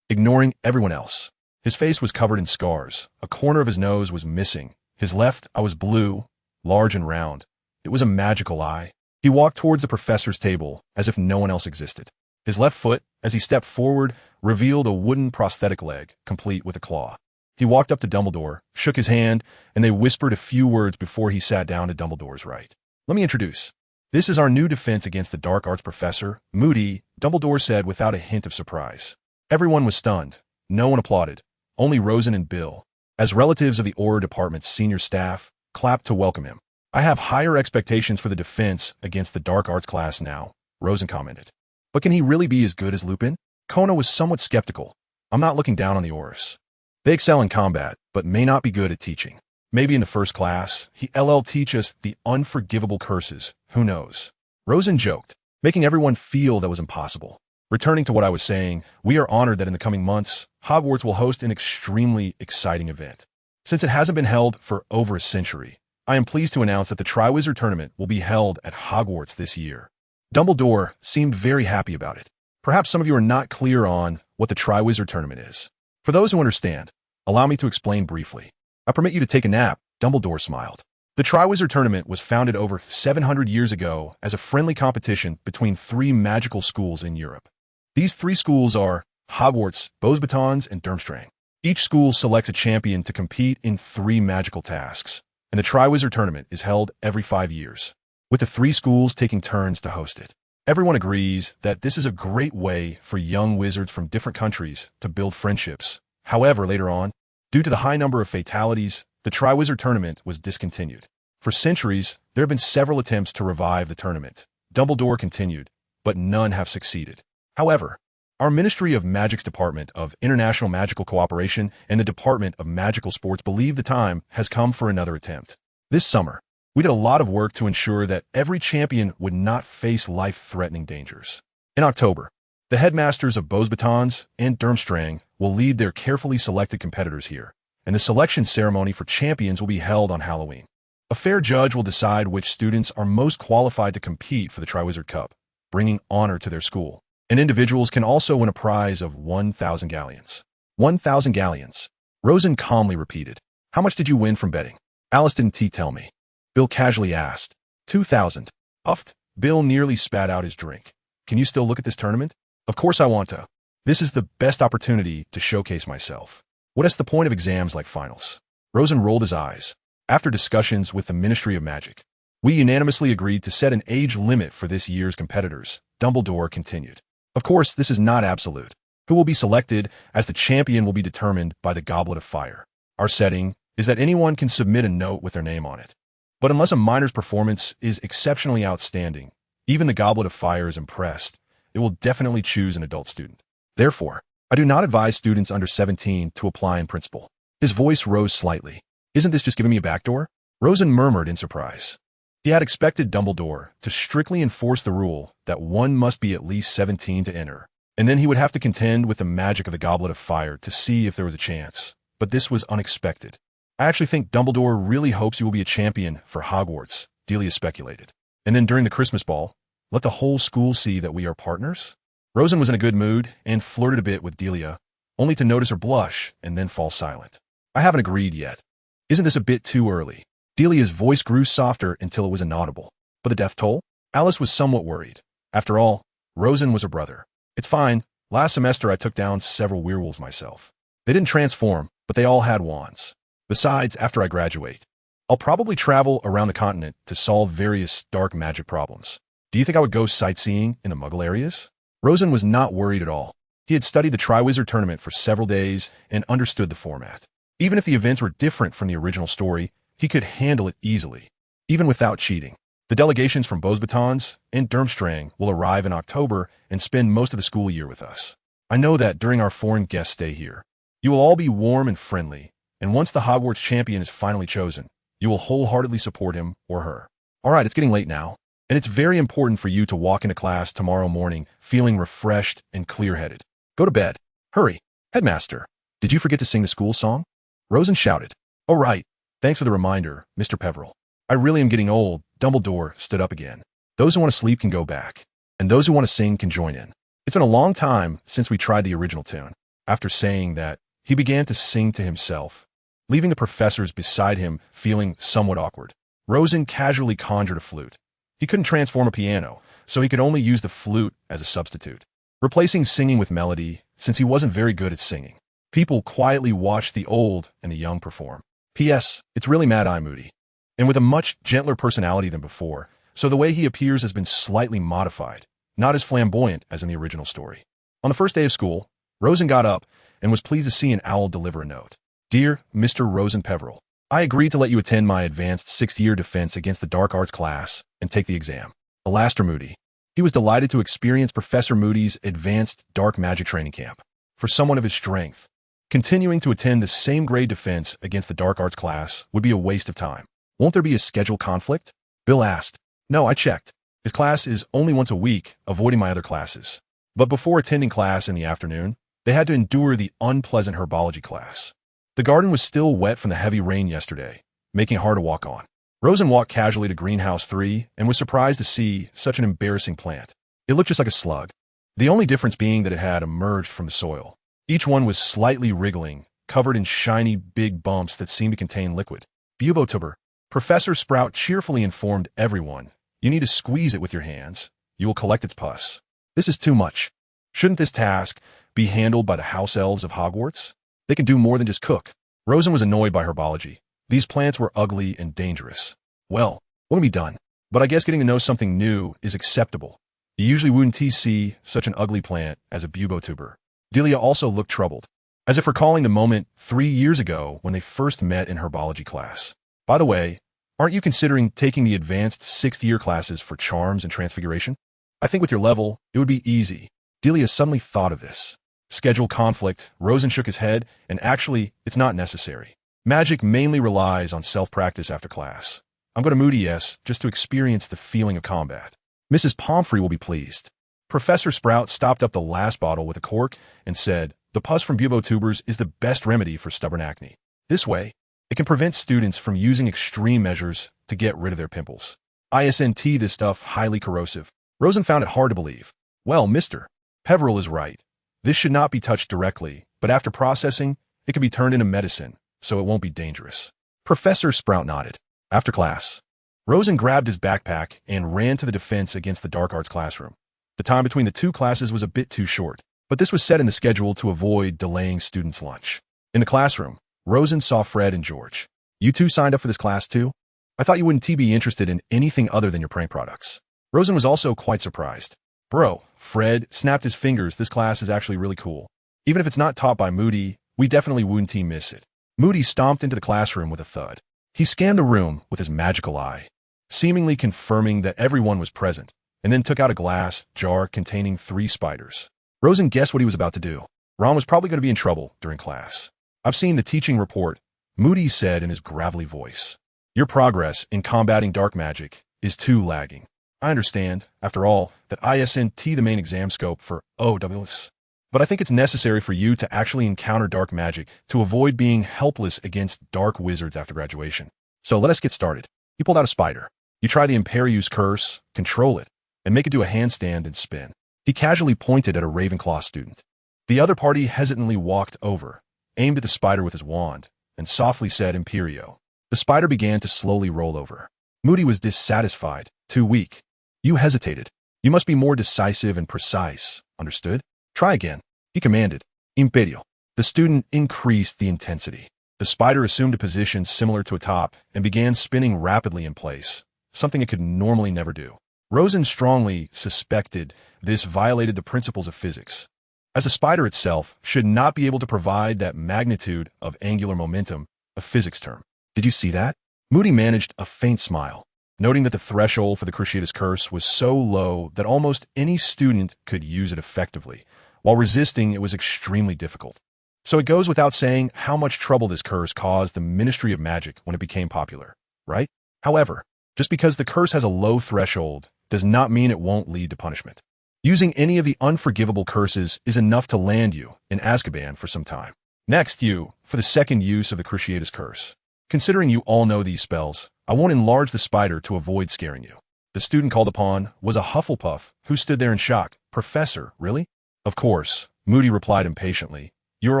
ignoring everyone else. His face was covered in scars. A corner of his nose was missing. His left eye was blue, large and round. It was a magical eye. He walked towards the professor's table as if no one else existed. His left foot, as he stepped forward, revealed a wooden prosthetic leg, complete with a claw. He walked up to Dumbledore, shook his hand, and they whispered a few words before he sat down to Dumbledore's right. Let me introduce. This is our new defense against the dark arts professor, Moody, Dumbledore said without a hint of surprise. Everyone was stunned. No one applauded. Only Rosen and Bill, as relatives of the Auror Department's senior staff, clapped to welcome him. I have higher expectations for the defense against the dark arts class now, Rosen commented. But can he really be as good as Lupin? Kona was somewhat skeptical. I'm not looking down on the Aurors. They excel in combat, but may not be good at teaching. Maybe in the first class, he'll teach us the unforgivable curses. Who knows? Rosen joked, making everyone feel that was impossible. Returning to what I was saying, we are honored that in the coming months, Hogwarts will host an extremely exciting event. Since it hasn't been held for over a century, I am pleased to announce that the Triwizard Tournament will be held at Hogwarts this year. Dumbledore seemed very happy about it. Perhaps some of you are not clear on what the Triwizard Tournament is. For those who understand, allow me to explain briefly. I permit you to take a nap, Dumbledore smiled. The Triwizard Tournament was founded over 700 years ago as a friendly competition between 3 magical schools in Europe. These 3 schools are Hogwarts, Beauxbatons, and Durmstrang. Each school selects a champion to compete in 3 magical tasks, and the Triwizard Tournament is held every 5 years, with the 3 schools taking turns to host it. Everyone agrees that this is a great way for young wizards from different countries to build friendships. However, later on, due to the high number of fatalities, the Triwizard Tournament was discontinued. For centuries, there have been several attempts to revive the tournament. Dumbledore continued, but none have succeeded. However, our Ministry of Magic's Department of International Magical Cooperation and the Department of Magical Sports believe the time has come for another attempt. This summer, we did a lot of work to ensure that every champion would not face life-threatening dangers. In October, the headmasters of Beauxbatons and Durmstrang will lead their carefully selected competitors here, and the selection ceremony for champions will be held on Halloween. A fair judge will decide which students are most qualified to compete for the Triwizard Cup, bringing honor to their school. And individuals can also win a prize of 1,000 galleons. 1,000 galleons. Rosen calmly repeated. How much did you win from betting? Alice didn't tell me. Bill casually asked. 2,000. Uffed. Bill nearly spat out his drink. Can you still look at this tournament? Of course I want to. This is the best opportunity to showcase myself. What is the point of exams like finals? Rosen rolled his eyes. After discussions with the Ministry of Magic, we unanimously agreed to set an age limit for this year's competitors, Dumbledore continued. Of course, this is not absolute. Who will be selected as the champion will be determined by the Goblet of Fire. Our setting is that anyone can submit a note with their name on it. But unless a minor's performance is exceptionally outstanding, even the Goblet of Fire is impressed, it will definitely choose an adult student. Therefore, I do not advise students under 17 to apply in principle. His voice rose slightly. Isn't this just giving me a backdoor? Rosen murmured in surprise. He had expected Dumbledore to strictly enforce the rule that one must be at least 17 to enter, and then he would have to contend with the magic of the Goblet of Fire to see if there was a chance. But this was unexpected. I actually think Dumbledore really hopes you will be a champion for Hogwarts, Delia speculated. And then during the Christmas ball, let the whole school see that we are partners? Rosen was in a good mood and flirted a bit with Delia, only to notice her blush and then fall silent. I haven't agreed yet. Isn't this a bit too early? Delia's voice grew softer until it was inaudible. But the death toll? Alice was somewhat worried. After all, Rosen was her brother. It's fine. Last semester I took down several werewolves myself. They didn't transform, but they all had wands. Besides, after I graduate, I'll probably travel around the continent to solve various dark magic problems. Do you think I would go sightseeing in the Muggle areas? Rosen was not worried at all. He had studied the Triwizard Tournament for several days and understood the format. Even if the events were different from the original story, he could handle it easily, even without cheating. The delegations from Beauxbatons and Durmstrang will arrive in October and spend most of the school year with us. I know that during our foreign guest stay here, you will all be warm and friendly, and once the Hogwarts champion is finally chosen, you will wholeheartedly support him or her. All right, it's getting late now, and it's very important for you to walk into class tomorrow morning feeling refreshed and clear-headed. Go to bed. Hurry. Headmaster, did you forget to sing the school song? Rosen shouted. Oh, right. Thanks for the reminder, Mr. Peveril. I really am getting old. Dumbledore stood up again. Those who want to sleep can go back, and those who want to sing can join in. It's been a long time since we tried the original tune. After saying that, he began to sing to himself, leaving the professors beside him feeling somewhat awkward. Rosen casually conjured a flute. He couldn't transform a piano, so he could only use the flute as a substitute, replacing singing with melody since he wasn't very good at singing. People quietly watched the old and the young perform. P.S. It's really Mad-Eye Moody, and with a much gentler personality than before, so the way he appears has been slightly modified, not as flamboyant as in the original story. On the first day of school, Rosen got up and was pleased to see an owl deliver a note. Dear Mr. Rosen Peveril, I agreed to let you attend my advanced 6th year defense against the Dark Arts class and take the exam. Alastair Moody. He was delighted to experience Professor Moody's advanced dark magic training camp. For someone of his strength, continuing to attend the same grade defense against the Dark Arts class would be a waste of time. Won't there be a schedule conflict? Bill asked. No, I checked. His class is only once a week, avoiding my other classes. But before attending class in the afternoon, they had to endure the unpleasant herbology class. The garden was still wet from the heavy rain yesterday, making it hard to walk on. Rosen walked casually to Greenhouse 3 and was surprised to see such an embarrassing plant. It looked just like a slug, the only difference being that it had emerged from the soil. Each one was slightly wriggling, covered in shiny big bumps that seemed to contain liquid. Bubotuber. Professor Sprout cheerfully informed everyone, "You need to squeeze it with your hands. You will collect its pus. This is too much. Shouldn't this task be handled by the house elves of Hogwarts? They can do more than just cook." Rosen was annoyed by herbology. These plants were ugly and dangerous. Well, what can be done? But I guess getting to know something new is acceptable. You usually wouldn't see such an ugly plant as a bubotuber. Delia also looked troubled, as if recalling the moment 3 years ago when they first met in herbology class. By the way, aren't you considering taking the advanced 6th-year classes for charms and transfiguration? I think with your level, it would be easy. Delia suddenly thought of this. Schedule conflict. Rosen shook his head, and actually, it's not necessary. Magic mainly relies on self-practice after class. I'm going to Moody yes, just to experience the feeling of combat. Mrs. Pomfrey will be pleased. Professor Sprout stopped up the last bottle with a cork and said, "The pus from bubotubers is the best remedy for stubborn acne. This way, it can prevent students from using extreme measures to get rid of their pimples. ISNT this stuff highly corrosive." Rosen found it hard to believe. "Well, Mr. Peveril is right. This should not be touched directly, but after processing, it can be turned into medicine, so it won't be dangerous." Professor Sprout nodded. After class, Rosen grabbed his backpack and ran to the defense against the dark arts classroom. The time between the two classes was a bit too short, but this was set in the schedule to avoid delaying students' lunch. In the classroom, Rosen saw Fred and George. "You two signed up for this class too? I thought you wouldn't be interested in anything other than your prank products." Rosen was also quite surprised. "Bro," Fred snapped his fingers, "this class is actually really cool. Even if it's not taught by Moody, we definitely wouldn't miss it." Moody stomped into the classroom with a thud. He scanned the room with his magical eye, seemingly confirming that everyone was present, and then took out a glass jar containing 3 spiders. Rosen guessed what he was about to do. Ron was probably going to be in trouble during class. "I've seen the teaching report," Moody said in his gravelly voice. "Your progress in combating dark magic is too lagging. I understand, after all, that ISNT the main exam scope for OWS. But I think it's necessary for you to actually encounter dark magic to avoid being helpless against dark wizards after graduation. So let us get started." He pulled out a spider. "You try the Imperius curse, control it, and make it do a handstand and spin." He casually pointed at a Ravenclaw student. The other party hesitantly walked over, aimed at the spider with his wand, and softly said Imperio. The spider began to slowly roll over. Moody was dissatisfied, too weak. "You hesitated. You must be more decisive and precise, understood? Try again," he commanded. Imperio. The student increased the intensity. The spider assumed a position similar to a top and began spinning rapidly in place, something it could normally never do. Rosen strongly suspected this violated the principles of physics, as a spider itself should not be able to provide that magnitude of angular momentum, a physics term. "Did you see that?" Moody managed a faint smile, noting that the threshold for the Cruciatus Curse was so low that almost any student could use it effectively. While resisting, it was extremely difficult. So it goes without saying how much trouble this curse caused the Ministry of Magic when it became popular, right? However, just because the curse has a low threshold does not mean it won't lead to punishment. Using any of the unforgivable curses is enough to land you in Azkaban for some time. Next, for the second use of the Cruciatus Curse. Considering you all know these spells, I won't enlarge the spider to avoid scaring you. The student called upon was a Hufflepuff who stood there in shock. "Professor, really?" "Of course," Moody replied impatiently. "You're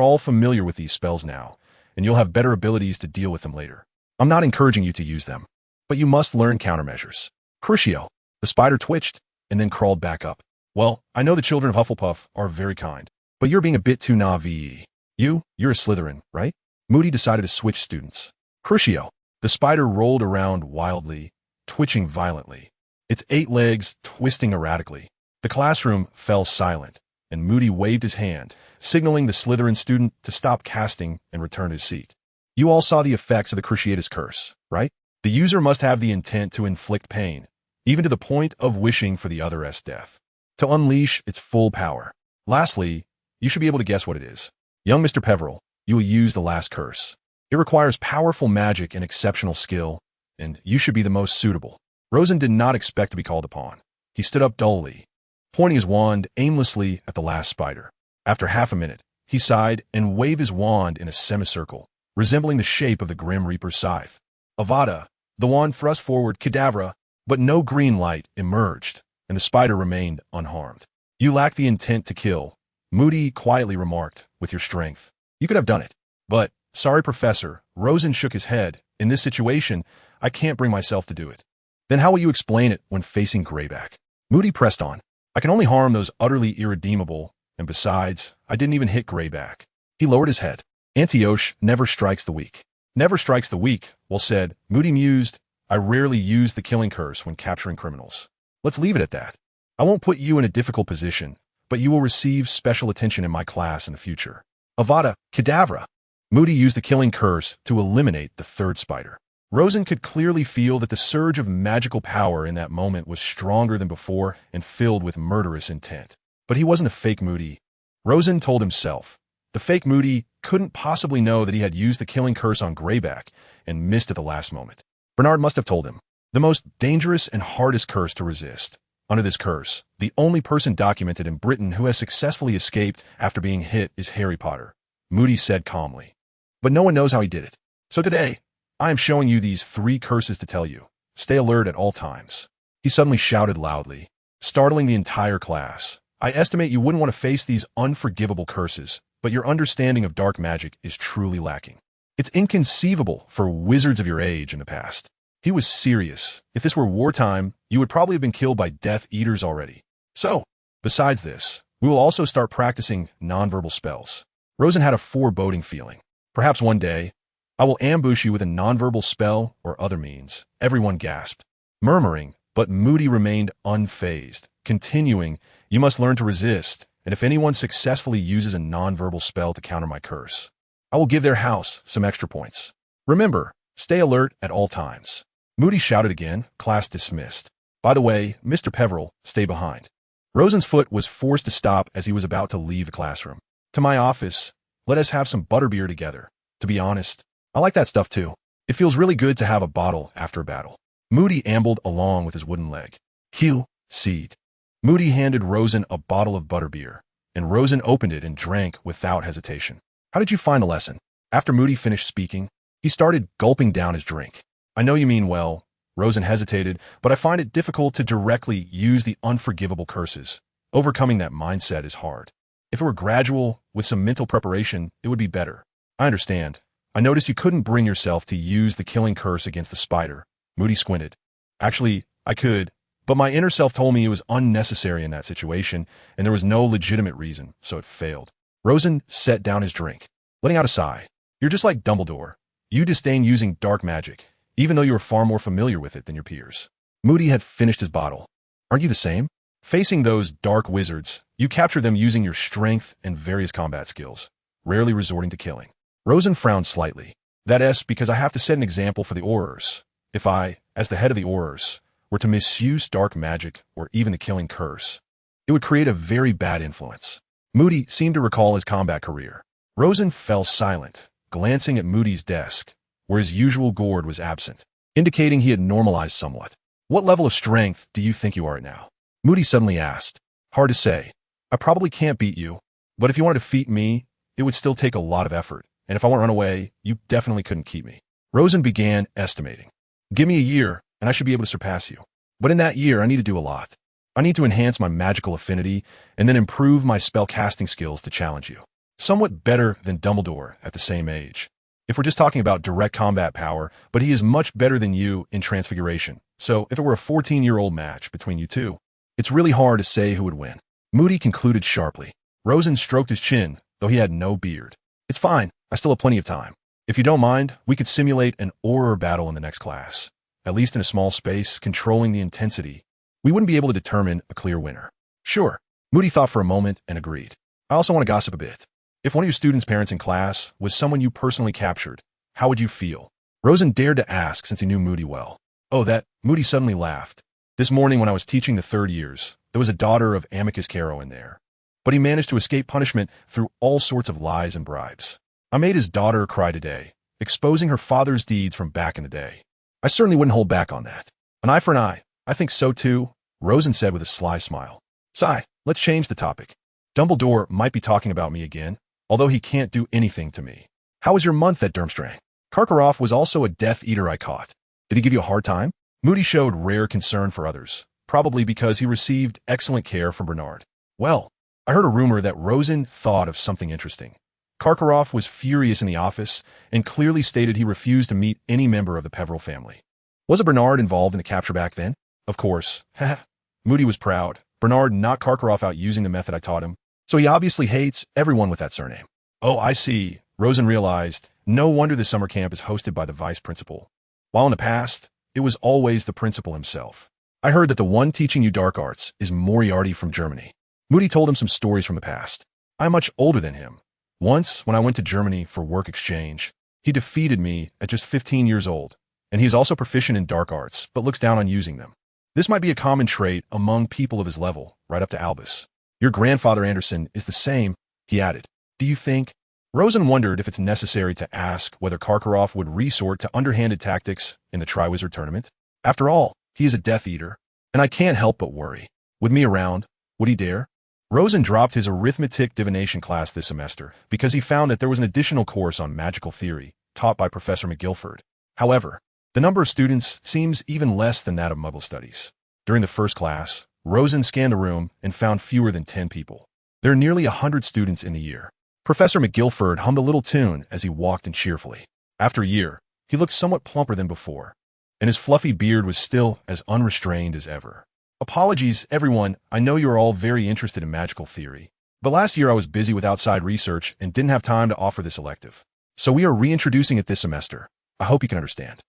all familiar with these spells now, and you'll have better abilities to deal with them later. I'm not encouraging you to use them, but you must learn countermeasures." "Crucio." The spider twitched and then crawled back up. "Well, I know the children of Hufflepuff are very kind, but you're being a bit too naive. You're a Slytherin, right?" Moody decided to switch students. "Crucio." The spider rolled around wildly, twitching violently, its 8 legs twisting erratically. The classroom fell silent, and Moody waved his hand, signaling the Slytherin student to stop casting and return to his seat. "You all saw the effects of the Cruciatus Curse, right? The user must have the intent to inflict pain, even to the point of wishing for the other's death, to unleash its full power. Lastly, you should be able to guess what it is. Young Mr. Peveril, you will use the last curse. It requires powerful magic and exceptional skill, and you should be the most suitable." Rosen did not expect to be called upon. He stood up dully. pointing his wand aimlessly at the last spider. After half a minute, he sighed and waved his wand in a semicircle, resembling the shape of the Grim Reaper's scythe. Avada, the wand thrust forward Kedavra, but no green light emerged, and the spider remained unharmed. You lack the intent to kill, Moody quietly remarked, with your strength. You could have done it. But, sorry, Professor, Rosen shook his head. In this situation, I can't bring myself to do it. Then how will you explain it when facing Greyback? Moody pressed on. I can only harm those utterly irredeemable, and besides, I didn't even hit Greyback. He lowered his head. Antioche never strikes the weak. Never strikes the weak, well said, Moody mused. I rarely use the killing curse when capturing criminals. Let's leave it at that. I won't put you in a difficult position, but you will receive special attention in my class in the future. Avada, Kedavra. Moody used the killing curse to eliminate the third spider. Rosen could clearly feel that the surge of magical power in that moment was stronger than before and filled with murderous intent. But he wasn't a fake Moody. Rosen told himself. The fake Moody couldn't possibly know that he had used the killing curse on Greyback and missed at the last moment. Bernard must have told him. The most dangerous and hardest curse to resist. Under this curse, the only person documented in Britain who has successfully escaped after being hit is Harry Potter, Moody said calmly. But no one knows how he did it. So today, I am showing you these 3 curses to tell you. Stay alert at all times. He suddenly shouted loudly, startling the entire class. I estimate you wouldn't want to face these unforgivable curses, but your understanding of dark magic is truly lacking. It's inconceivable for wizards of your age in the past. He was serious. If this were wartime, you would probably have been killed by Death Eaters already. So, besides this, we will also start practicing nonverbal spells. Rosen had a foreboding feeling. Perhaps one day, I will ambush you with a nonverbal spell or other means. Everyone gasped, murmuring, but Moody remained unfazed, continuing, you must learn to resist, and if anyone successfully uses a nonverbal spell to counter my curse, I will give their house some extra points. Remember, stay alert at all times. Moody shouted again, class dismissed. By the way, Mr. Peveril, stay behind. Rosen's foot was forced to stop as he was about to leave the classroom. To my office, let us have some butterbeer together. To be honest, I like that stuff too. It feels really good to have a bottle after a battle. Moody ambled along with his wooden leg. Hugh, seed. Moody handed Rosen a bottle of butterbeer, and Rosen opened it and drank without hesitation. How did you find the lesson? After Moody finished speaking, he started gulping down his drink. I know you mean well. Rosen hesitated, but I find it difficult to directly use the unforgivable curses. Overcoming that mindset is hard. If it were gradual, with some mental preparation, it would be better. I understand. I noticed you couldn't bring yourself to use the killing curse against the spider. Moody squinted. Actually, I could, but my inner self told me it was unnecessary in that situation, and there was no legitimate reason, so it failed. Rosen set down his drink, letting out a sigh. You're just like Dumbledore. You disdain using dark magic, even though you are far more familiar with it than your peers. Moody had finished his bottle. Aren't you the same? Facing those dark wizards, you capture them using your strength and various combat skills, rarely resorting to killing. Rosen frowned slightly. That is because I have to set an example for the Aurors. If I, as the head of the Aurors, were to misuse dark magic or even the killing curse, it would create a very bad influence. Moody seemed to recall his combat career. Rosen fell silent, glancing at Moody's desk, where his usual gourd was absent, indicating he had normalized somewhat. What level of strength do you think you are at now? Moody suddenly asked. Hard to say. I probably can't beat you, but if you want to defeat me, it would still take a lot of effort, and if I want to run away, you definitely couldn't keep me. Rosen began estimating. Give me a year, and I should be able to surpass you. But in that year, I need to do a lot. I need to enhance my magical affinity, and then improve my spell-casting skills to challenge you. Somewhat better than Dumbledore at the same age. If we're just talking about direct combat power, but he is much better than you in transfiguration. So if it were a 14-year-old match between you two, it's really hard to say who would win. Moody concluded sharply. Rosen stroked his chin, though he had no beard. It's fine. I still have plenty of time. If you don't mind, we could simulate an Auror battle in the next class. At least in a small space, controlling the intensity. We wouldn't be able to determine a clear winner. Sure. Moody thought for a moment and agreed. I also want to gossip a bit. If one of your students' parents in class was someone you personally captured, how would you feel? Rosen dared to ask since he knew Moody well. Oh, that. Moody suddenly laughed. This morning when I was teaching the third years, there was a daughter of Amicus Caro in there. But he managed to escape punishment through all sorts of lies and bribes. I made his daughter cry today, exposing her father's deeds from back in the day. I certainly wouldn't hold back on that. An eye for an eye. I think so too, Rosen said with a sly smile. Sigh, let's change the topic. Dumbledore might be talking about me again, although he can't do anything to me. How was your month at Durmstrang? Karkaroff was also a Death Eater I caught. Did he give you a hard time? Moody showed rare concern for others, probably because he received excellent care from Bernard. Well, I heard a rumor that Rosen thought of something interesting. Karkaroff was furious in the office and clearly stated he refused to meet any member of the Peveril family. Was Bernard involved in the capture back then? Of course. Moody was proud. Bernard knocked Karkaroff out using the method I taught him, so he obviously hates everyone with that surname. Oh, I see. Rosen realized. No wonder the summer camp is hosted by the vice principal. While in the past, it was always the principal himself. I heard that the one teaching you dark arts is Moriarty from Germany. Moody told him some stories from the past. I'm much older than him. Once, when I went to Germany for work exchange, he defeated me at just 15 years old, and he is also proficient in dark arts, but looks down on using them. This might be a common trait among people of his level, right up to Albus. Your grandfather Anderson is the same, he added. Do you think? Rosen wondered if it's necessary to ask whether Karkaroff would resort to underhanded tactics in the Triwizard Tournament. After all, he is a Death Eater, and I can't help but worry. With me around, would he dare? Rosen dropped his arithmetic divination class this semester because he found that there was an additional course on magical theory taught by Professor McGilford. However, the number of students seems even less than that of Muggle studies. During the first class, Rosen scanned the room and found fewer than 10 people. There are nearly 100 students in the year. Professor McGilford hummed a little tune as he walked in cheerfully. After a year, he looked somewhat plumper than before, and his fluffy beard was still as unrestrained as ever. Apologies, everyone. I know you are all very interested in magical theory, but last year I was busy with outside research and didn't have time to offer this elective. So we are reintroducing it this semester. I hope you can understand.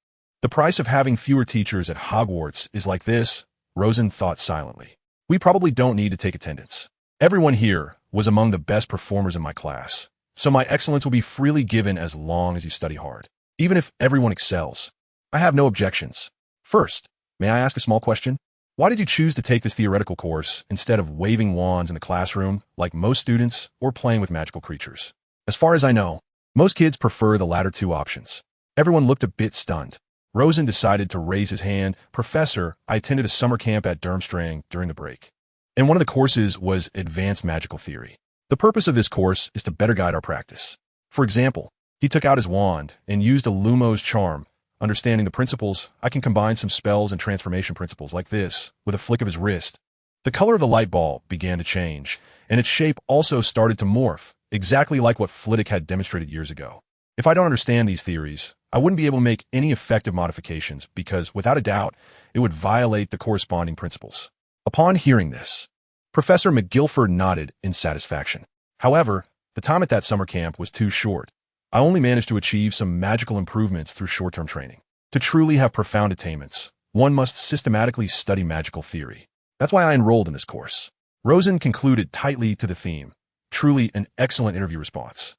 The price of having fewer teachers at Hogwarts is like this, Rosen thought silently. We probably don't need to take attendance. Everyone here was among the best performers in my class, so my excellence will be freely given as long as you study hard. Even if everyone excels, I have no objections. First, may I ask a small question? Why did you choose to take this theoretical course instead of waving wands in the classroom like most students or playing with magical creatures? As far as I know, most kids prefer the latter two options. Everyone looked a bit stunned. Rosen decided to raise his hand. Professor, I attended a summer camp at Durmstrang during the break, and one of the courses was Advanced Magical Theory. The purpose of this course is to better guide our practice. For example, he took out his wand and used a Lumos charm. Understanding the principles, I can combine some spells and transformation principles like this with a flick of his wrist. The color of the light ball began to change, and its shape also started to morph, exactly like what Flitwick had demonstrated years ago. If I don't understand these theories, I wouldn't be able to make any effective modifications because, without a doubt, it would violate the corresponding principles. Upon hearing this, Professor McGilford nodded in satisfaction. However, the time at that summer camp was too short. I only managed to achieve some magical improvements through short-term training. To truly have profound attainments, one must systematically study magical theory. That's why I enrolled in this course. Rosen concluded tightly to the theme. Truly an excellent interview response.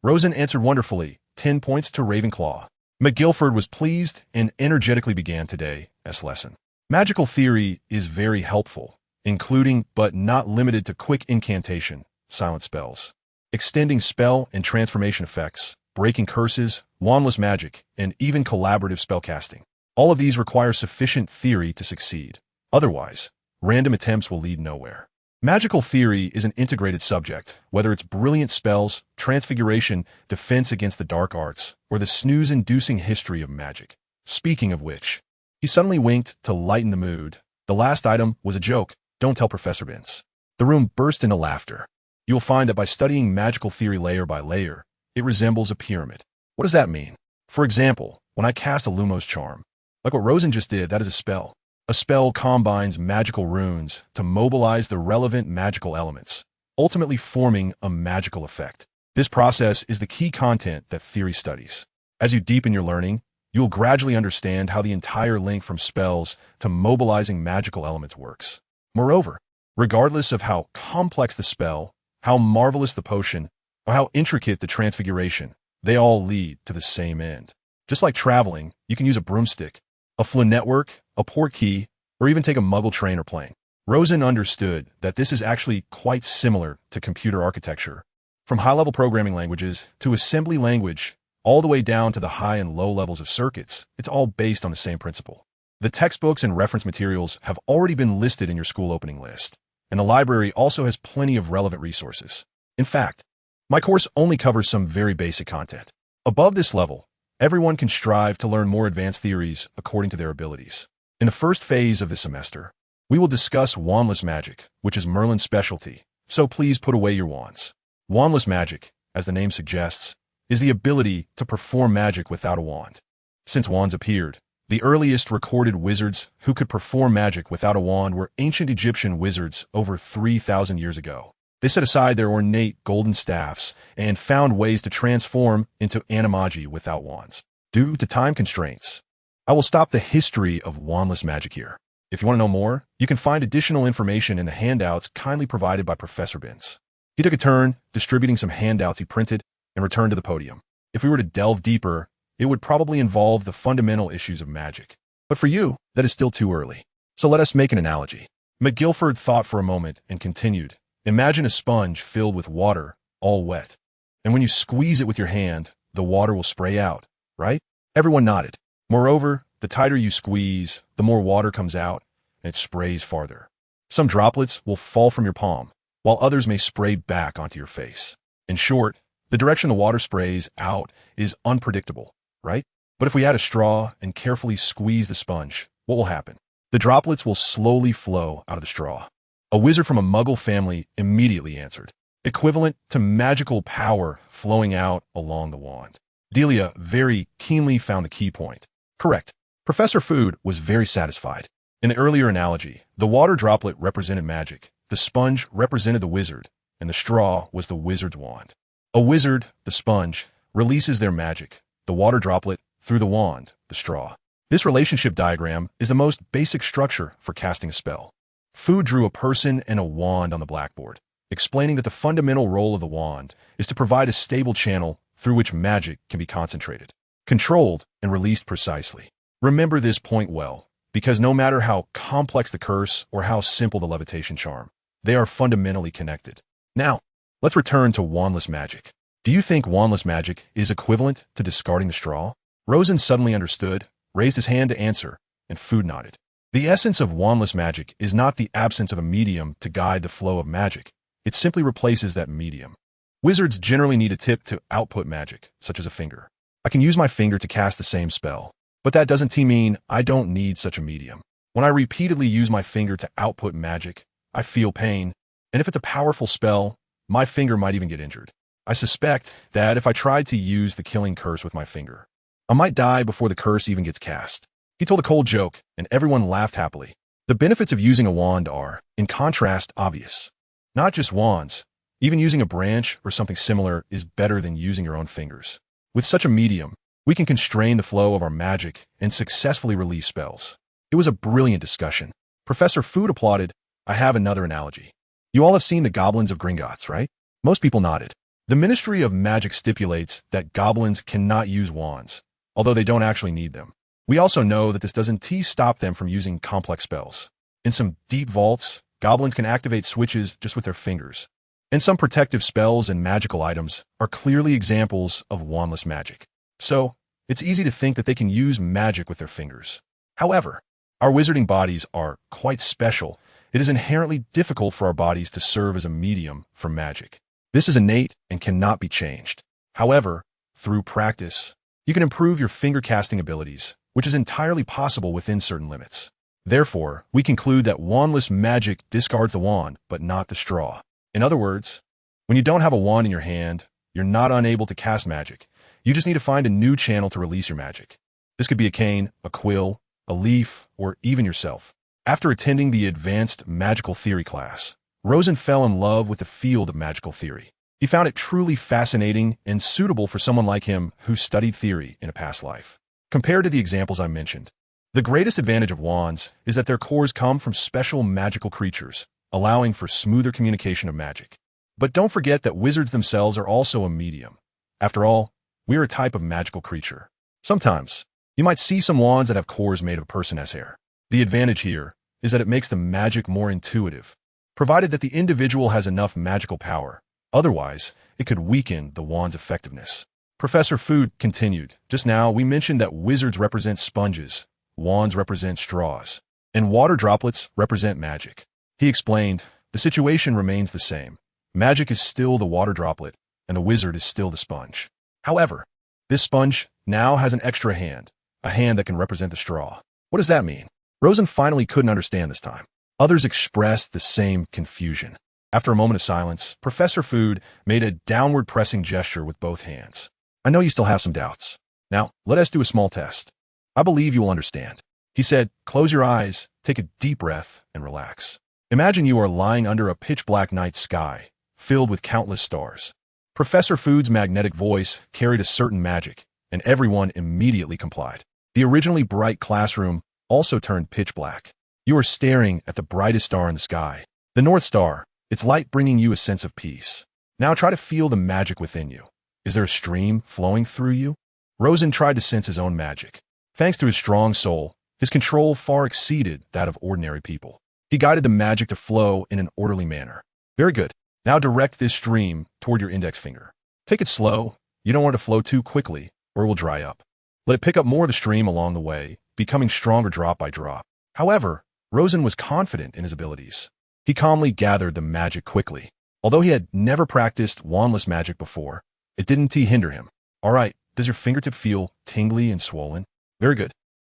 Rosen answered wonderfully, 10 points to Ravenclaw. McGilford was pleased and energetically began today's lesson. Magical theory is very helpful, including but not limited to quick incantation, silent spells, extending spell and transformation effects, breaking curses, wandless magic, and even collaborative spellcasting. All of these require sufficient theory to succeed. Otherwise, random attempts will lead nowhere. Magical theory is an integrated subject, whether it's brilliant spells, transfiguration, defense against the dark arts, or the snooze-inducing history of magic. Speaking of which, he suddenly winked to lighten the mood. The last item was a joke. Don't tell Professor Vince. The room burst into laughter. You will find that by studying magical theory layer by layer, it resembles a pyramid. What does that mean? For example, when I cast a Lumos charm, like what Rosen just did, that is a spell. A spell combines magical runes to mobilize the relevant magical elements, ultimately forming a magical effect. This process is the key content that theory studies. As you deepen your learning, you will gradually understand how the entire link from spells to mobilizing magical elements works. Moreover, regardless of how complex the spell, how marvelous the potion, or how intricate the transfiguration, they all lead to the same end. Just like traveling, you can use a broomstick, a Flynn network, a port key, or even take a Muggle train or plane. Rosen understood that this is actually quite similar to computer architecture. From high-level programming languages to assembly language, all the way down to the high and low levels of circuits, it's all based on the same principle. The textbooks and reference materials have already been listed in your school opening list. and the library also has plenty of relevant resources. In fact, my course only covers some very basic content. Above this level, everyone can strive to learn more advanced theories according to their abilities. In the first phase of the semester, we will discuss wandless magic, which is Merlin's specialty, so please put away your wands. Wandless magic, as the name suggests, is the ability to perform magic without a wand. Since wands appeared, the earliest recorded wizards who could perform magic without a wand were ancient Egyptian wizards over 3,000 years ago. They set aside their ornate golden staffs and found ways to transform into animagi without wands. Due to time constraints, I will stop the history of wandless magic here. If you want to know more, you can find additional information in the handouts kindly provided by Professor Binns. He took a turn, distributing some handouts he printed, and returned to the podium. If we were to delve deeper, it would probably involve the fundamental issues of magic. But for you, that is still too early. So let us make an analogy. McGilford thought for a moment and continued. Imagine a sponge filled with water, all wet. And when you squeeze it with your hand, the water will spray out, right? Everyone nodded. Moreover, the tighter you squeeze, the more water comes out, and it sprays farther. Some droplets will fall from your palm, while others may spray back onto your face. In short, the direction the water sprays out is unpredictable, right? But if we add a straw and carefully squeeze the sponge, what will happen? The droplets will slowly flow out of the straw. A wizard from a Muggle family immediately answered, equivalent to magical power flowing out along the wand. Delia very keenly found the key point. Correct. Professor Food was very satisfied. In the earlier analogy, the water droplet represented magic, the sponge represented the wizard, and the straw was the wizard's wand. A wizard, the sponge, releases their magic, the water droplet, through the wand, the straw. This relationship diagram is the most basic structure for casting a spell. Food drew a person and a wand on the blackboard, explaining that the fundamental role of the wand is to provide a stable channel through which magic can be concentrated, controlled, and released precisely. Remember this point well, because no matter how complex the curse or how simple the levitation charm, they are fundamentally connected. Now, let's return to wandless magic. Do you think wandless magic is equivalent to discarding the straw? Rosen suddenly understood, raised his hand to answer, and Food nodded. The essence of wandless magic is not the absence of a medium to guide the flow of magic. It simply replaces that medium. Wizards generally need a tip to output magic, such as a finger. I can use my finger to cast the same spell, but that doesn't mean I don't need such a medium. When I repeatedly use my finger to output magic, I feel pain, and if it's a powerful spell, my finger might even get injured. I suspect that if I tried to use the killing curse with my finger, I might die before the curse even gets cast. He told a cold joke, and everyone laughed happily. The benefits of using a wand are, in contrast, obvious. Not just wands, even using a branch or something similar is better than using your own fingers. With such a medium, we can constrain the flow of our magic and successfully release spells. It was a brilliant discussion. Professor Food applauded. I have another analogy. You all have seen the goblins of Gringotts, right? Most people nodded. The Ministry of Magic stipulates that goblins cannot use wands, although they don't actually need them. We also know that this doesn't stop them from using complex spells. In some deep vaults, goblins can activate switches just with their fingers. And some protective spells and magical items are clearly examples of wandless magic. So, it's easy to think that they can use magic with their fingers. However, our wizarding bodies are quite special. It is inherently difficult for our bodies to serve as a medium for magic. This is innate and cannot be changed. However, through practice, you can improve your finger casting abilities, which is entirely possible within certain limits. Therefore, we conclude that wandless magic discards the wand, but not the straw. In other words, when you don't have a wand in your hand, you're not unable to cast magic. You just need to find a new channel to release your magic. This could be a cane, a quill, a leaf, or even yourself. After attending the advanced magical theory class, Rosen fell in love with the field of magical theory. He found it truly fascinating and suitable for someone like him who studied theory in a past life. Compared to the examples I mentioned, the greatest advantage of wands is that their cores come from special magical creatures, allowing for smoother communication of magic. But don't forget that wizards themselves are also a medium. After all, we are a type of magical creature. Sometimes, you might see some wands that have cores made of person's hair. The advantage here is that it makes the magic more intuitive, provided that the individual has enough magical power. Otherwise, it could weaken the wand's effectiveness. Professor Food continued, just now we mentioned that wizards represent sponges, wands represent straws, and water droplets represent magic. He explained, The situation remains the same. Magic is still the water droplet, and the wizard is still the sponge. However, this sponge now has an extra hand, a hand that can represent the straw. What does that mean? Rosen finally couldn't understand this time. Others expressed the same confusion. After a moment of silence, Professor Food made a downward pressing gesture with both hands. I know you still have some doubts. Now, let us do a small test. I believe you will understand. He said, close your eyes, take a deep breath, and relax. Imagine you are lying under a pitch-black night sky, filled with countless stars. Professor Food's magnetic voice carried a certain magic, and everyone immediately complied. The originally bright classroom also turned pitch black. You are staring at the brightest star in the sky, the North Star, its light bringing you a sense of peace. Now try to feel the magic within you. Is there a stream flowing through you? Rosen tried to sense his own magic. Thanks to his strong soul, his control far exceeded that of ordinary people. He guided the magic to flow in an orderly manner. Very good. Now direct this stream toward your index finger. Take it slow. You don't want it to flow too quickly, or it will dry up. Let it pick up more of the stream along the way, becoming stronger drop by drop. However, Rosen was confident in his abilities. He calmly gathered the magic quickly. Although he had never practiced wandless magic before, it didn't hinder him. All right, does your fingertip feel tingly and swollen? Very good.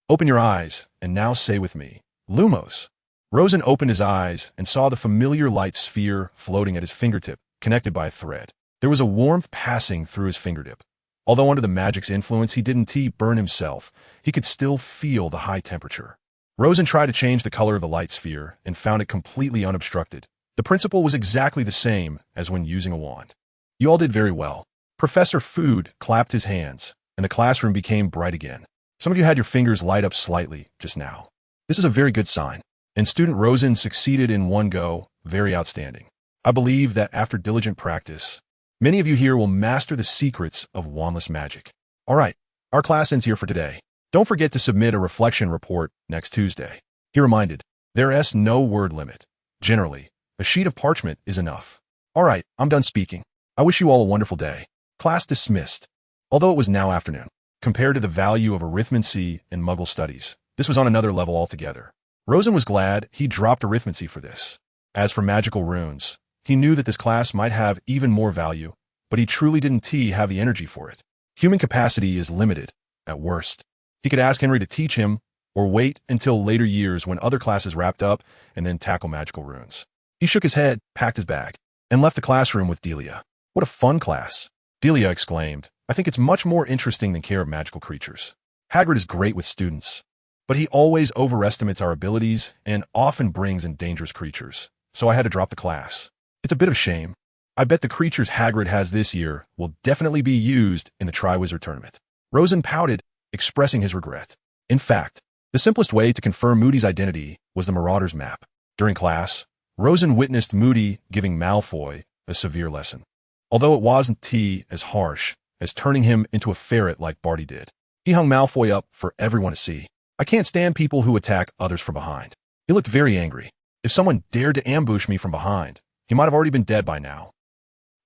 Open your eyes, and now say with me, Lumos. Rosen opened his eyes and saw the familiar light sphere floating at his fingertip, connected by a thread. There was a warmth passing through his fingertip. Although under the magic's influence he didn't burn himself, he could still feel the high temperature. Rosen tried to change the color of the light sphere and found it completely unobstructed. The principle was exactly the same as when using a wand. You all did very well. Professor Food clapped his hands, and the classroom became bright again. Some of you had your fingers light up slightly just now. This is a very good sign. And student Rosen succeeded in one go, very outstanding. I believe that after diligent practice, many of you here will master the secrets of wandless magic. All right, our class ends here for today. Don't forget to submit a reflection report next Tuesday. He reminded, there is no word limit. Generally, a sheet of parchment is enough. All right, I'm done speaking. I wish you all a wonderful day. Class dismissed. Although it was now afternoon, compared to the value of arithmancy and Muggle studies, this was on another level altogether. Rosen was glad he dropped arithmancy for this. As for magical runes, he knew that this class might have even more value, but he truly didn't have the energy for it. Human capacity is limited, at worst. He could ask Henry to teach him, or wait until later years when other classes wrapped up and then tackle magical runes. He shook his head, packed his bag, and left the classroom with Delia. What a fun class! Delia exclaimed, I think it's much more interesting than care of magical creatures. Hagrid is great with students, but he always overestimates our abilities and often brings in dangerous creatures, so I had to drop the class. It's a bit of a shame. I bet the creatures Hagrid has this year will definitely be used in the Triwizard Tournament. Rosen pouted, expressing his regret. In fact, the simplest way to confirm Moody's identity was the Marauder's map. During class, Rosen witnessed Moody giving Malfoy a severe lesson. Although it wasn't as harsh as turning him into a ferret like Barty did. He hung Malfoy up for everyone to see. I can't stand people who attack others from behind. He looked very angry. If someone dared to ambush me from behind, he might have already been dead by now.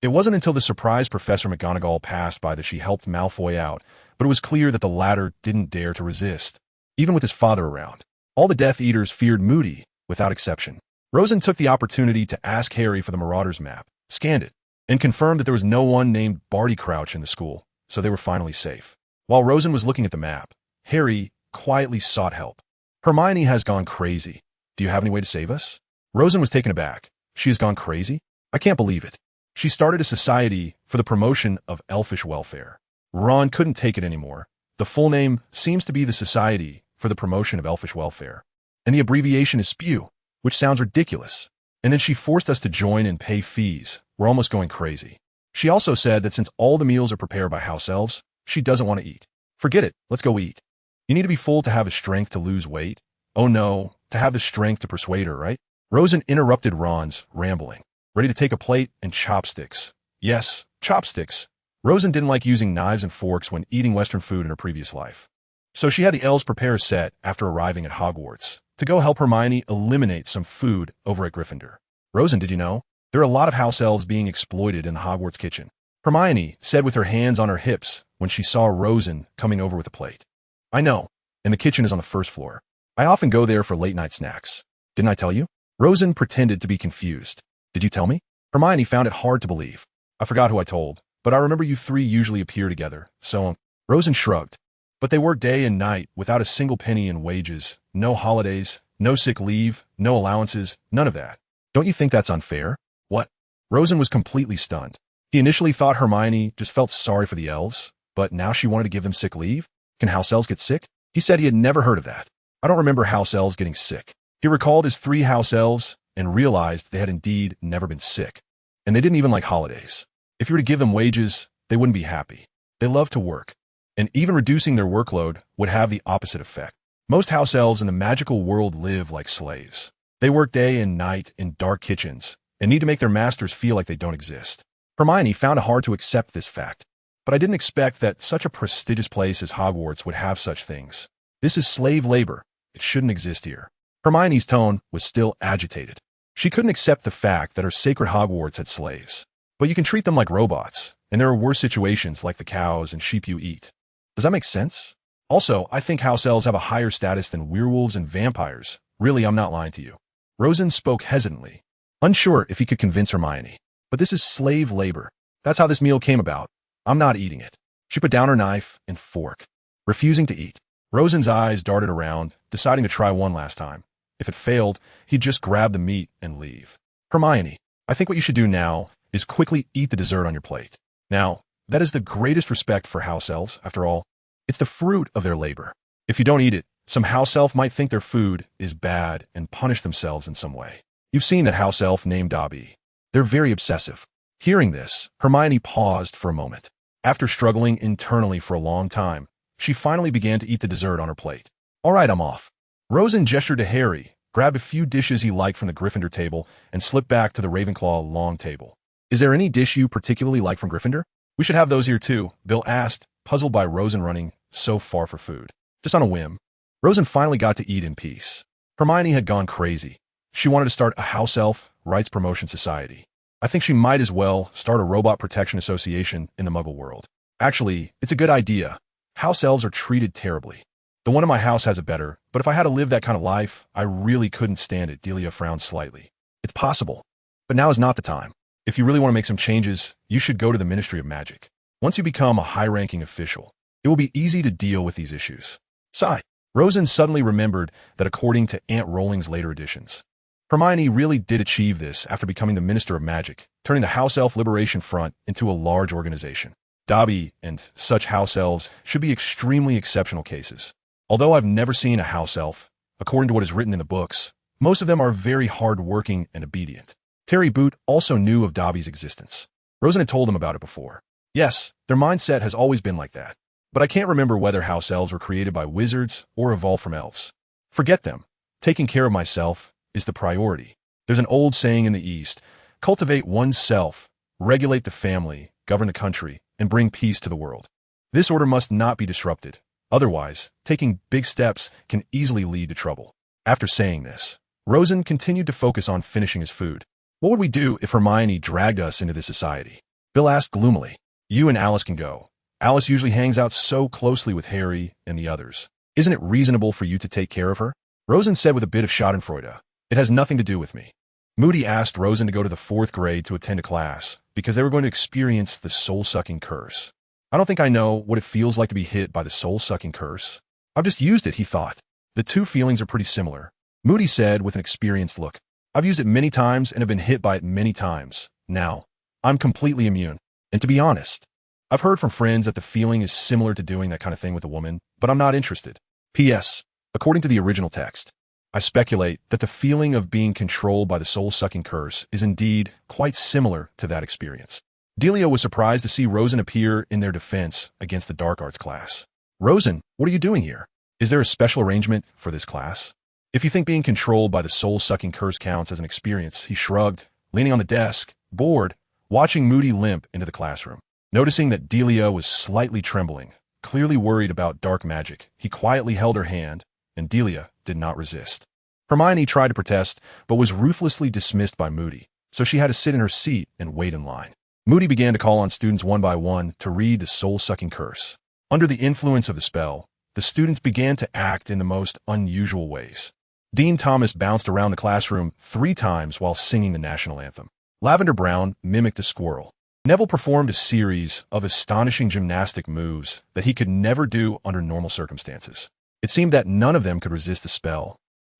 It wasn't until the surprised Professor McGonagall passed by that she helped Malfoy out, but it was clear that the latter didn't dare to resist, even with his father around. All the Death Eaters feared Moody, without exception. Rosen took the opportunity to ask Harry for the Marauder's map, scanned it, and confirmed that there was no one named Barty Crouch in the school, so they were finally safe. While Rosen was looking at the map, Harry quietly sought help. Hermione has gone crazy. Do you have any way to save us? Rosen was taken aback. She has gone crazy? I can't believe it. She started a society for the promotion of elfish welfare. Ron couldn't take it anymore. The full name seems to be the Society for the Promotion of Elfish Welfare, and the abbreviation is SPEW, which sounds ridiculous. And then she forced us to join and pay fees. We're almost going crazy. She also said that since all the meals are prepared by house elves, she doesn't want to eat. Forget it, let's go eat. You need to be full to have the strength to lose weight. Oh no, to have the strength to persuade her, right? Rosen interrupted Ron's rambling, ready to take a plate and chopsticks. Yes, chopsticks. Rosen didn't like using knives and forks when eating Western food in her previous life. So she had the elves prepare a set after arriving at Hogwarts to go help Hermione eliminate some food over at Gryffindor. Rosen, did you know? There are a lot of house elves being exploited in the Hogwarts kitchen. Hermione said with her hands on her hips when she saw Rosen coming over with a plate. I know, and the kitchen is on the first floor. I often go there for late-night snacks. Didn't I tell you? Rosen pretended to be confused. Did you tell me? Hermione found it hard to believe. I forgot who I told, but I remember you three usually appear together, so Rosen shrugged. But they work day and night without a single penny in wages, no holidays, no sick leave, no allowances, none of that. Don't you think that's unfair? What? Rosen was completely stunned. He initially thought Hermione just felt sorry for the elves, but now she wanted to give them sick leave? Can house elves get sick? He said he had never heard of that. I don't remember house elves getting sick. He recalled his 3 house elves and realized they had indeed never been sick. And they didn't even like holidays. If you were to give them wages, they wouldn't be happy. They love to work. And even reducing their workload would have the opposite effect. Most house elves in the magical world live like slaves. They work day and night in dark kitchens and need to make their masters feel like they don't exist. Hermione found it hard to accept this fact. But I didn't expect that such a prestigious place as Hogwarts would have such things. This is slave labor. It shouldn't exist here. Hermione's tone was still agitated. She couldn't accept the fact that her sacred Hogwarts had slaves. But you can treat them like robots, and there are worse situations like the cows and sheep you eat. Does that make sense? Also, I think house elves have a higher status than werewolves and vampires. Really, I'm not lying to you. Rosen spoke hesitantly, unsure if he could convince Hermione. But this is slave labor. That's how this meal came about. I'm not eating it. She put down her knife and fork, refusing to eat. Rosen's eyes darted around, deciding to try one last time. If it failed, he'd just grab the meat and leave. Hermione, I think what you should do now is quickly eat the dessert on your plate. Now, that is the greatest respect for house elves, after all. It's the fruit of their labor. If you don't eat it, some house elf might think their food is bad and punish themselves in some way. You've seen that house elf named Dobby. They're very obsessive. Hearing this, Hermione paused for a moment. After struggling internally for a long time, she finally began to eat the dessert on her plate. All right, I'm off. Rosen gestured to Harry, grabbed a few dishes he liked from the Gryffindor table, and slipped back to the Ravenclaw long table. Is there any dish you particularly like from Gryffindor? We should have those here too, Bill asked, puzzled by Rosen running so far for food. Just on a whim. Rosen finally got to eat in peace. Hermione had gone crazy. She wanted to start a house elf rights promotion society. I think she might as well start a robot protection association in the Muggle world. Actually, it's a good idea. House elves are treated terribly. The one in my house has it better, but if I had to live that kind of life, I really couldn't stand it. Delia frowned slightly. It's possible, but now is not the time. If you really want to make some changes, you should go to the Ministry of Magic. Once you become a high-ranking official, it will be easy to deal with these issues. Sigh. Rosen suddenly remembered that according to Aunt Rowling's later editions, Hermione really did achieve this after becoming the Minister of Magic, turning the House Elf Liberation Front into a large organization. Dobby and such house elves should be extremely exceptional cases. Although I've never seen a house elf, according to what is written in the books, most of them are very hard-working and obedient. Terry Boot also knew of Dobby's existence. Rosen had told him about it before. Yes, their mindset has always been like that. But I can't remember whether house elves were created by wizards or evolved from elves. Forget them. Taking care of myself is the priority. There's an old saying in the East, cultivate oneself, regulate the family, govern the country, and bring peace to the world. This order must not be disrupted. Otherwise, taking big steps can easily lead to trouble. After saying this, Rosen continued to focus on finishing his food. What would we do if Hermione dragged us into this society? Bill asked gloomily. You and Alice can go. Alice usually hangs out so closely with Harry and the others. Isn't it reasonable for you to take care of her? Rosen said with a bit of schadenfreude. It has nothing to do with me. Moody asked Rosen to go to the 4th grade to attend a class because they were going to experience the soul-sucking curse. I don't think I know what it feels like to be hit by the soul-sucking curse. I've just used it, he thought. The two feelings are pretty similar. Moody said with an experienced look. I've used it many times and have been hit by it many times. Now, I'm completely immune. And to be honest, I've heard from friends that the feeling is similar to doing that kind of thing with a woman, but I'm not interested. P.S. According to the original text, I speculate that the feeling of being controlled by the soul-sucking curse is indeed quite similar to that experience. Delia was surprised to see Rosen appear in their defense against the dark arts class. Rosen, what are you doing here? Is there a special arrangement for this class? If you think being controlled by the soul-sucking curse counts as an experience, he shrugged, leaning on the desk, bored, watching Moody limp into the classroom. Noticing that Delia was slightly trembling, clearly worried about dark magic, he quietly held her hand, and Delia did not resist. Hermione tried to protest, but was ruthlessly dismissed by Moody, so she had to sit in her seat and wait in line. Moody began to call on students one by one to read the soul-sucking curse. Under the influence of the spell, the students began to act in the most unusual ways. Dean Thomas bounced around the classroom 3 times while singing the national anthem. Lavender Brown mimicked a squirrel. Neville performed a series of astonishing gymnastic moves that he could never do under normal circumstances. It seemed that none of them could resist the spell,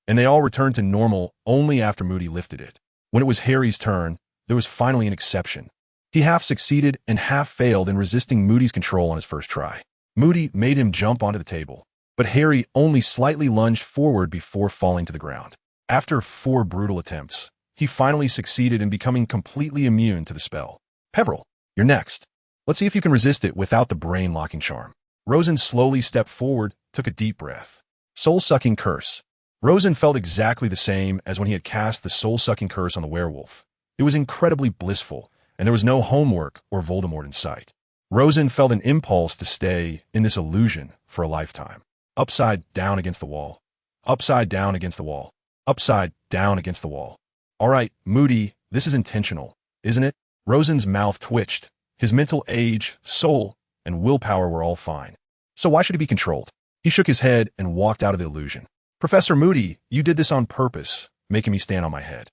and they all returned to normal only after Moody lifted it. When it was Harry's turn, there was finally an exception. He half succeeded and half failed in resisting Moody's control on his first try. Moody made him jump onto the table, but Harry only slightly lunged forward before falling to the ground. After 4 brutal attempts, he finally succeeded in becoming completely immune to the spell. Peveril, you're next. Let's see if you can resist it without the brain-locking charm. Rosen slowly stepped forward, took a deep breath. Soul-sucking curse. Rosen felt exactly the same as when he had cast the soul-sucking curse on the werewolf. It was incredibly blissful, and there was no homework or Voldemort in sight. Rosen felt an impulse to stay in this illusion for a lifetime. Upside down against the wall. Upside down against the wall. Upside down against the wall. All right, Moody, this is intentional, isn't it? Rosen's mouth twitched. His mental age, soul, and willpower were all fine. So why should he be controlled? He shook his head and walked out of the illusion. Professor Moody, you did this on purpose, making me stand on my head.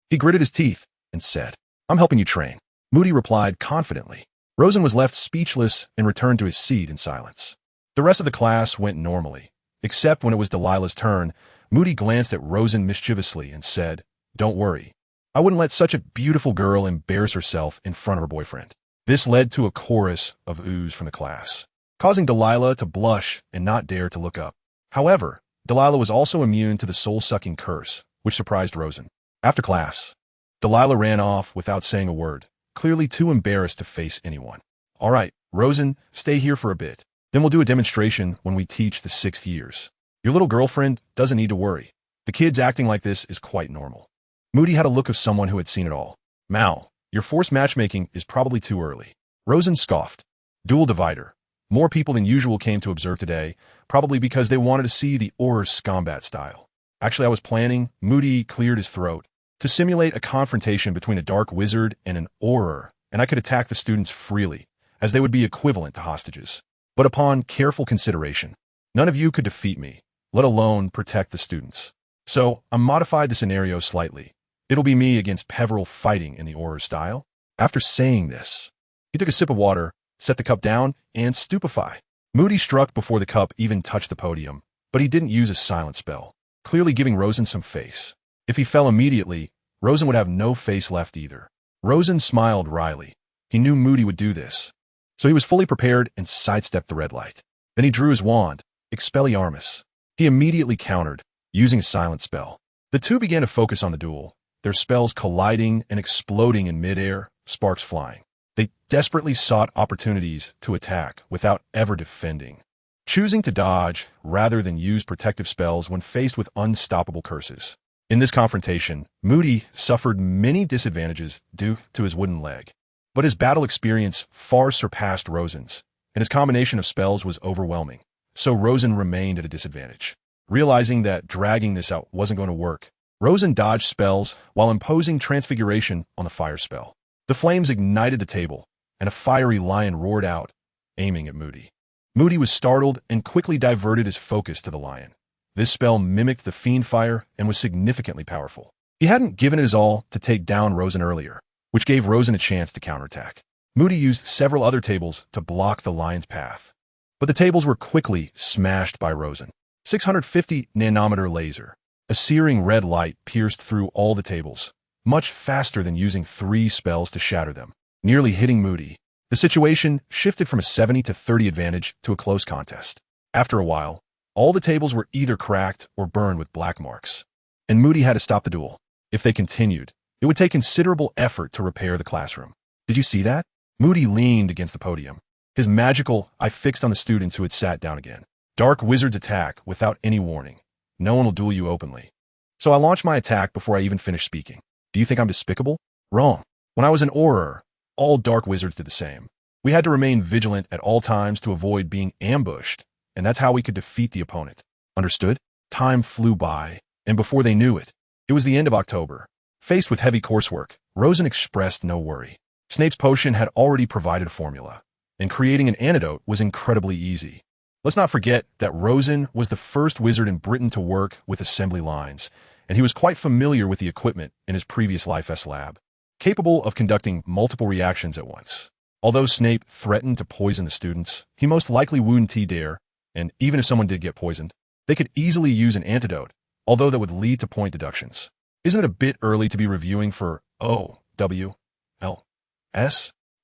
He gritted his teeth and said, I'm helping you train. Moody replied confidently. Rosen was left speechless and returned to his seat in silence. The rest of the class went normally, except when it was Delilah's turn. Moody glanced at Rosen mischievously and said, Don't worry. I wouldn't let such a beautiful girl embarrass herself in front of her boyfriend. This led to a chorus of oohs from the class, causing Delilah to blush and not dare to look up. However, Delilah was also immune to the soul-sucking curse, which surprised Rosen. After class, Delilah ran off without saying a word, clearly too embarrassed to face anyone. All right, Rosen, stay here for a bit. Then we'll do a demonstration when we teach the 6th years. Your little girlfriend doesn't need to worry. The kids acting like this is quite normal. Moody had a look of someone who had seen it all. Mal, your forced matchmaking is probably too early. Rosen scoffed. Dual divider. More people than usual came to observe today, probably because they wanted to see the Auror's combat style. Actually, I was planning, Moody cleared his throat, to simulate a confrontation between a dark wizard and an Auror, and I could attack the students freely, as they would be equivalent to hostages. But upon careful consideration, none of you could defeat me, let alone protect the students. So, I modified the scenario slightly. It'll be me against Peveril fighting in the Auror style. After saying this, he took a sip of water, set the cup down, and stupefy. Moody struck before the cup even touched the podium, but he didn't use a silent spell, clearly giving Rosen some face. If he fell immediately, Rosen would have no face left either. Rosen smiled wryly. He knew Moody would do this, so he was fully prepared and sidestepped the red light. Then he drew his wand, Expelliarmus. He immediately countered, using a silent spell. The two began to focus on the duel, their spells colliding and exploding in midair, sparks flying. They desperately sought opportunities to attack without ever defending, choosing to dodge rather than use protective spells when faced with unstoppable curses. In this confrontation, Moody suffered many disadvantages due to his wooden leg, but his battle experience far surpassed Rosen's, and his combination of spells was overwhelming, so Rosen remained at a disadvantage. Realizing that dragging this out wasn't going to work, Rosen dodged spells while imposing transfiguration on the fire spell. The flames ignited the table, and a fiery lion roared out, aiming at Moody. Moody was startled and quickly diverted his focus to the lion. This spell mimicked the fiend fire and was significantly powerful. He hadn't given it his all to take down Rosen earlier, which gave Rosen a chance to counterattack. Moody used several other tables to block the lion's path, but the tables were quickly smashed by Rosen. 650 nanometer laser. A searing red light pierced through all the tables, much faster than using 3 spells to shatter them, nearly hitting Moody. The situation shifted from a 70 to 30 advantage to a close contest. After a while, all the tables were either cracked or burned with black marks, and Moody had to stop the duel. If they continued, it would take considerable effort to repair the classroom. Did you see that? Moody leaned against the podium. His magical eye fixed on the students who had sat down again. Dark wizards attack without any warning. No one will duel you openly. So I launched my attack before I even finished speaking. Do you think I'm despicable? Wrong. When I was an Auror, all dark wizards did the same. We had to remain vigilant at all times to avoid being ambushed, and that's how we could defeat the opponent. Understood? Time flew by, and before they knew it, it was the end of October. Faced with heavy coursework, Rosen expressed no worry. Snape's potion had already provided a formula, and creating an antidote was incredibly easy. Let's not forget that Rosen was the first wizard in Britain to work with assembly lines, and he was quite familiar with the equipment in his previous Life S lab. capable of conducting multiple reactions at once. Although Snape threatened to poison the students, he most likely wouldn't dare, and even if someone did get poisoned, they could easily use an antidote, although that would lead to point deductions. Isn't it a bit early to be reviewing for O.W.L.S.?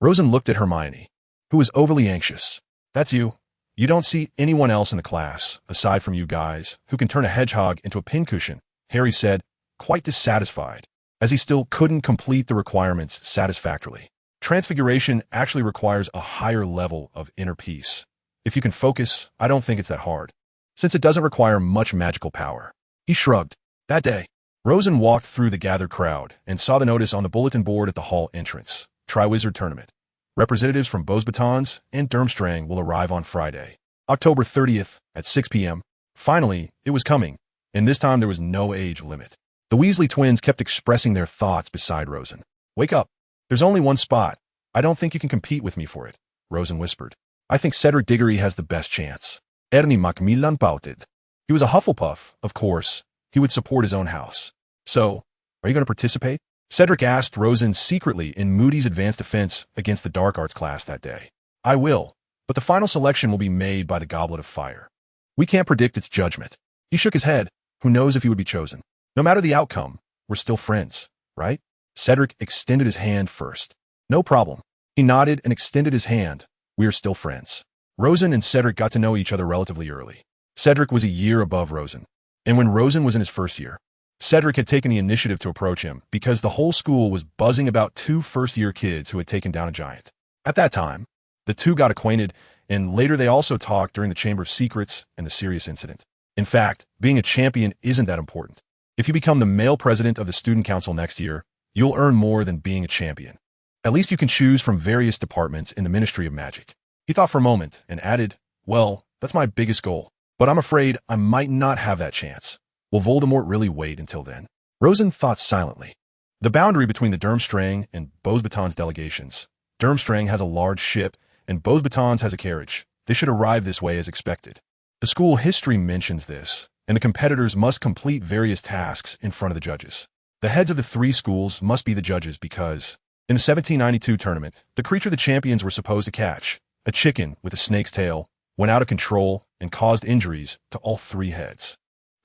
Rosen looked at Hermione, who was overly anxious. That's you. You don't see anyone else in the class, aside from you guys, who can turn a hedgehog into a pincushion, Harry said, quite dissatisfied, as he still couldn't complete the requirements satisfactorily. Transfiguration actually requires a higher level of inner peace. If you can focus, I don't think it's that hard, since it doesn't require much magical power. He shrugged. That day, Rosen walked through the gathered crowd and saw the notice on the bulletin board at the hall entrance. Triwizard Tournament. Representatives from Beauxbatons and Durmstrang will arrive on Friday, October 30th at 6 p.m. Finally, it was coming, and this time there was no age limit. The Weasley twins kept expressing their thoughts beside Rosen. Wake up. There's only one spot. I don't think you can compete with me for it, Rosen whispered. I think Cedric Diggory has the best chance. Ernie Macmillan pouted. He was a Hufflepuff, of course. He would support his own house. So, are you going to participate? Cedric asked Rosen secretly in Moody's Advanced Defense against the Dark Arts class that day. I will, but the final selection will be made by the Goblet of Fire. We can't predict its judgment. He shook his head. Who knows if he would be chosen? No matter the outcome, we're still friends, right? Cedric extended his hand first. No problem. He nodded and extended his hand. We are still friends. Rosen and Cedric got to know each other relatively early. Cedric was a year above Rosen, and when Rosen was in his first year, Cedric had taken the initiative to approach him because the whole school was buzzing about two first-year kids who had taken down a giant. At that time, the two got acquainted, and later they also talked during the Chamber of Secrets and the Sirius incident. In fact, being a champion isn't that important. If you become the male president of the student council next year, you'll earn more than being a champion. At least you can choose from various departments in the Ministry of Magic. He thought for a moment and added, well, that's my biggest goal, but I'm afraid I might not have that chance. Will Voldemort really wait until then? Rosen thought silently. The boundary between the Durmstrang and Beauxbatons delegations. Durmstrang has a large ship, and Beauxbatons has a carriage. They should arrive this way as expected. The school history mentions this, and the competitors must complete various tasks in front of the judges. The heads of the three schools must be the judges because, in the 1792 tournament, the creature the champions were supposed to catch, a chicken with a snake's tail, went out of control and caused injuries to all three heads.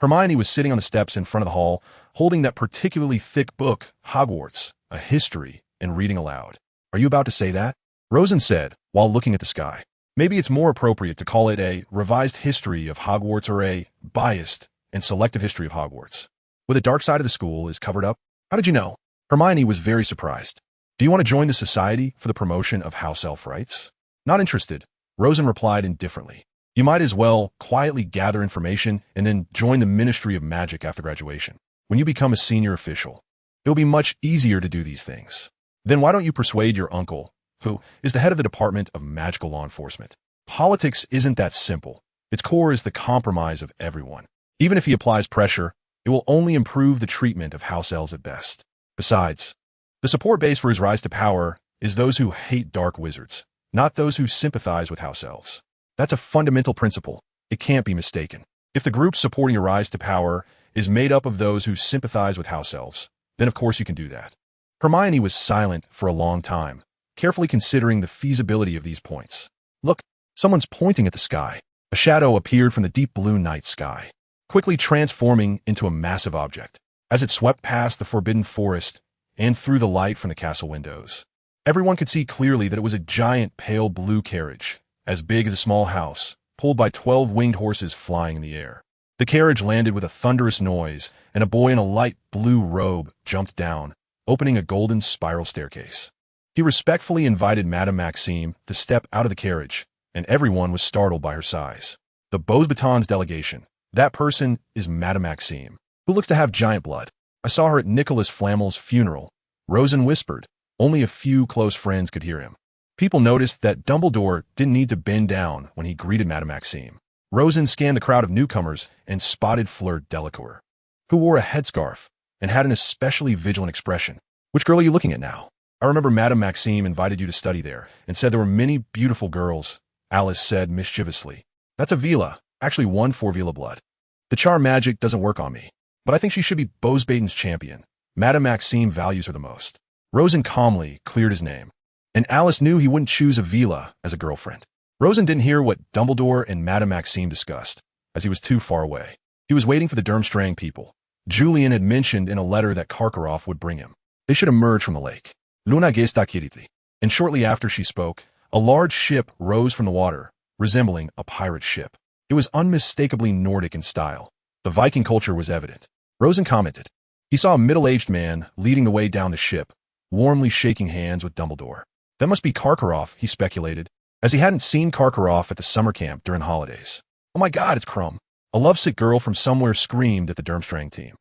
Hermione was sitting on the steps in front of the hall, holding that particularly thick book, Hogwarts, a history, and reading aloud. Are you about to say that? Rosen said, while looking at the sky. Maybe it's more appropriate to call it a revised history of Hogwarts or a biased and selective history of Hogwarts. Where the dark side of the school is covered up? How did you know? Hermione was very surprised. Do you want to join the Society for the Promotion of House Elf Rights? Not interested, Rosen replied indifferently. You might as well quietly gather information and then join the Ministry of Magic after graduation. When you become a senior official, it will be much easier to do these things. Then why don't you persuade your uncle, who is the head of the Department of Magical Law Enforcement? Politics isn't that simple. Its core is the compromise of everyone. Even if he applies pressure, it will only improve the treatment of house elves at best. Besides, the support base for his rise to power is those who hate dark wizards, not those who sympathize with house elves. That's a fundamental principle. It can't be mistaken. If the group supporting your rise to power is made up of those who sympathize with house elves, then of course you can do that. Hermione was silent for a long time, carefully considering the feasibility of these points. Look, someone's pointing at the sky. A shadow appeared from the deep blue night sky, quickly transforming into a massive object. As it swept past the forbidden forest and through the light from the castle windows, everyone could see clearly that it was a giant pale blue carriage, as big as a small house, pulled by 12 winged horses flying in the air. The carriage landed with a thunderous noise, and a boy in a light blue robe jumped down, opening a golden spiral staircase. He respectfully invited Madame Maxime to step out of the carriage, and everyone was startled by her size. The Beauxbatons delegation. That person is Madame Maxime, who looks to have giant blood. I saw her at Nicholas Flamel's funeral. Rosen whispered. Only a few close friends could hear him. People noticed that Dumbledore didn't need to bend down when he greeted Madame Maxime. Rosen scanned the crowd of newcomers and spotted Fleur Delacour, who wore a headscarf and had an especially vigilant expression. Which girl are you looking at now? I remember Madame Maxime invited you to study there and said there were many beautiful girls, Alice said mischievously. That's a Vila, actually one for Vila blood. The charm magic doesn't work on me, but I think she should be Beauxbatons champion. Madame Maxime values her the most. Rosen calmly cleared his name, and Alice knew he wouldn't choose Avila as a girlfriend. Rosen didn't hear what Dumbledore and Madame Maxime discussed, as he was too far away. He was waiting for the Durmstrang people. Julian had mentioned in a letter that Karkaroff would bring him. They should emerge from the lake. Luna gesta kiriti. And shortly after she spoke, a large ship rose from the water, resembling a pirate ship. It was unmistakably Nordic in style. The Viking culture was evident. Rosen commented. He saw a middle-aged man leading the way down the ship, warmly shaking hands with Dumbledore. That must be Karkaroff, he speculated, as he hadn't seen Karkaroff at the summer camp during the holidays. Oh my God, it's Krum. A lovesick girl from somewhere screamed at the Durmstrang team.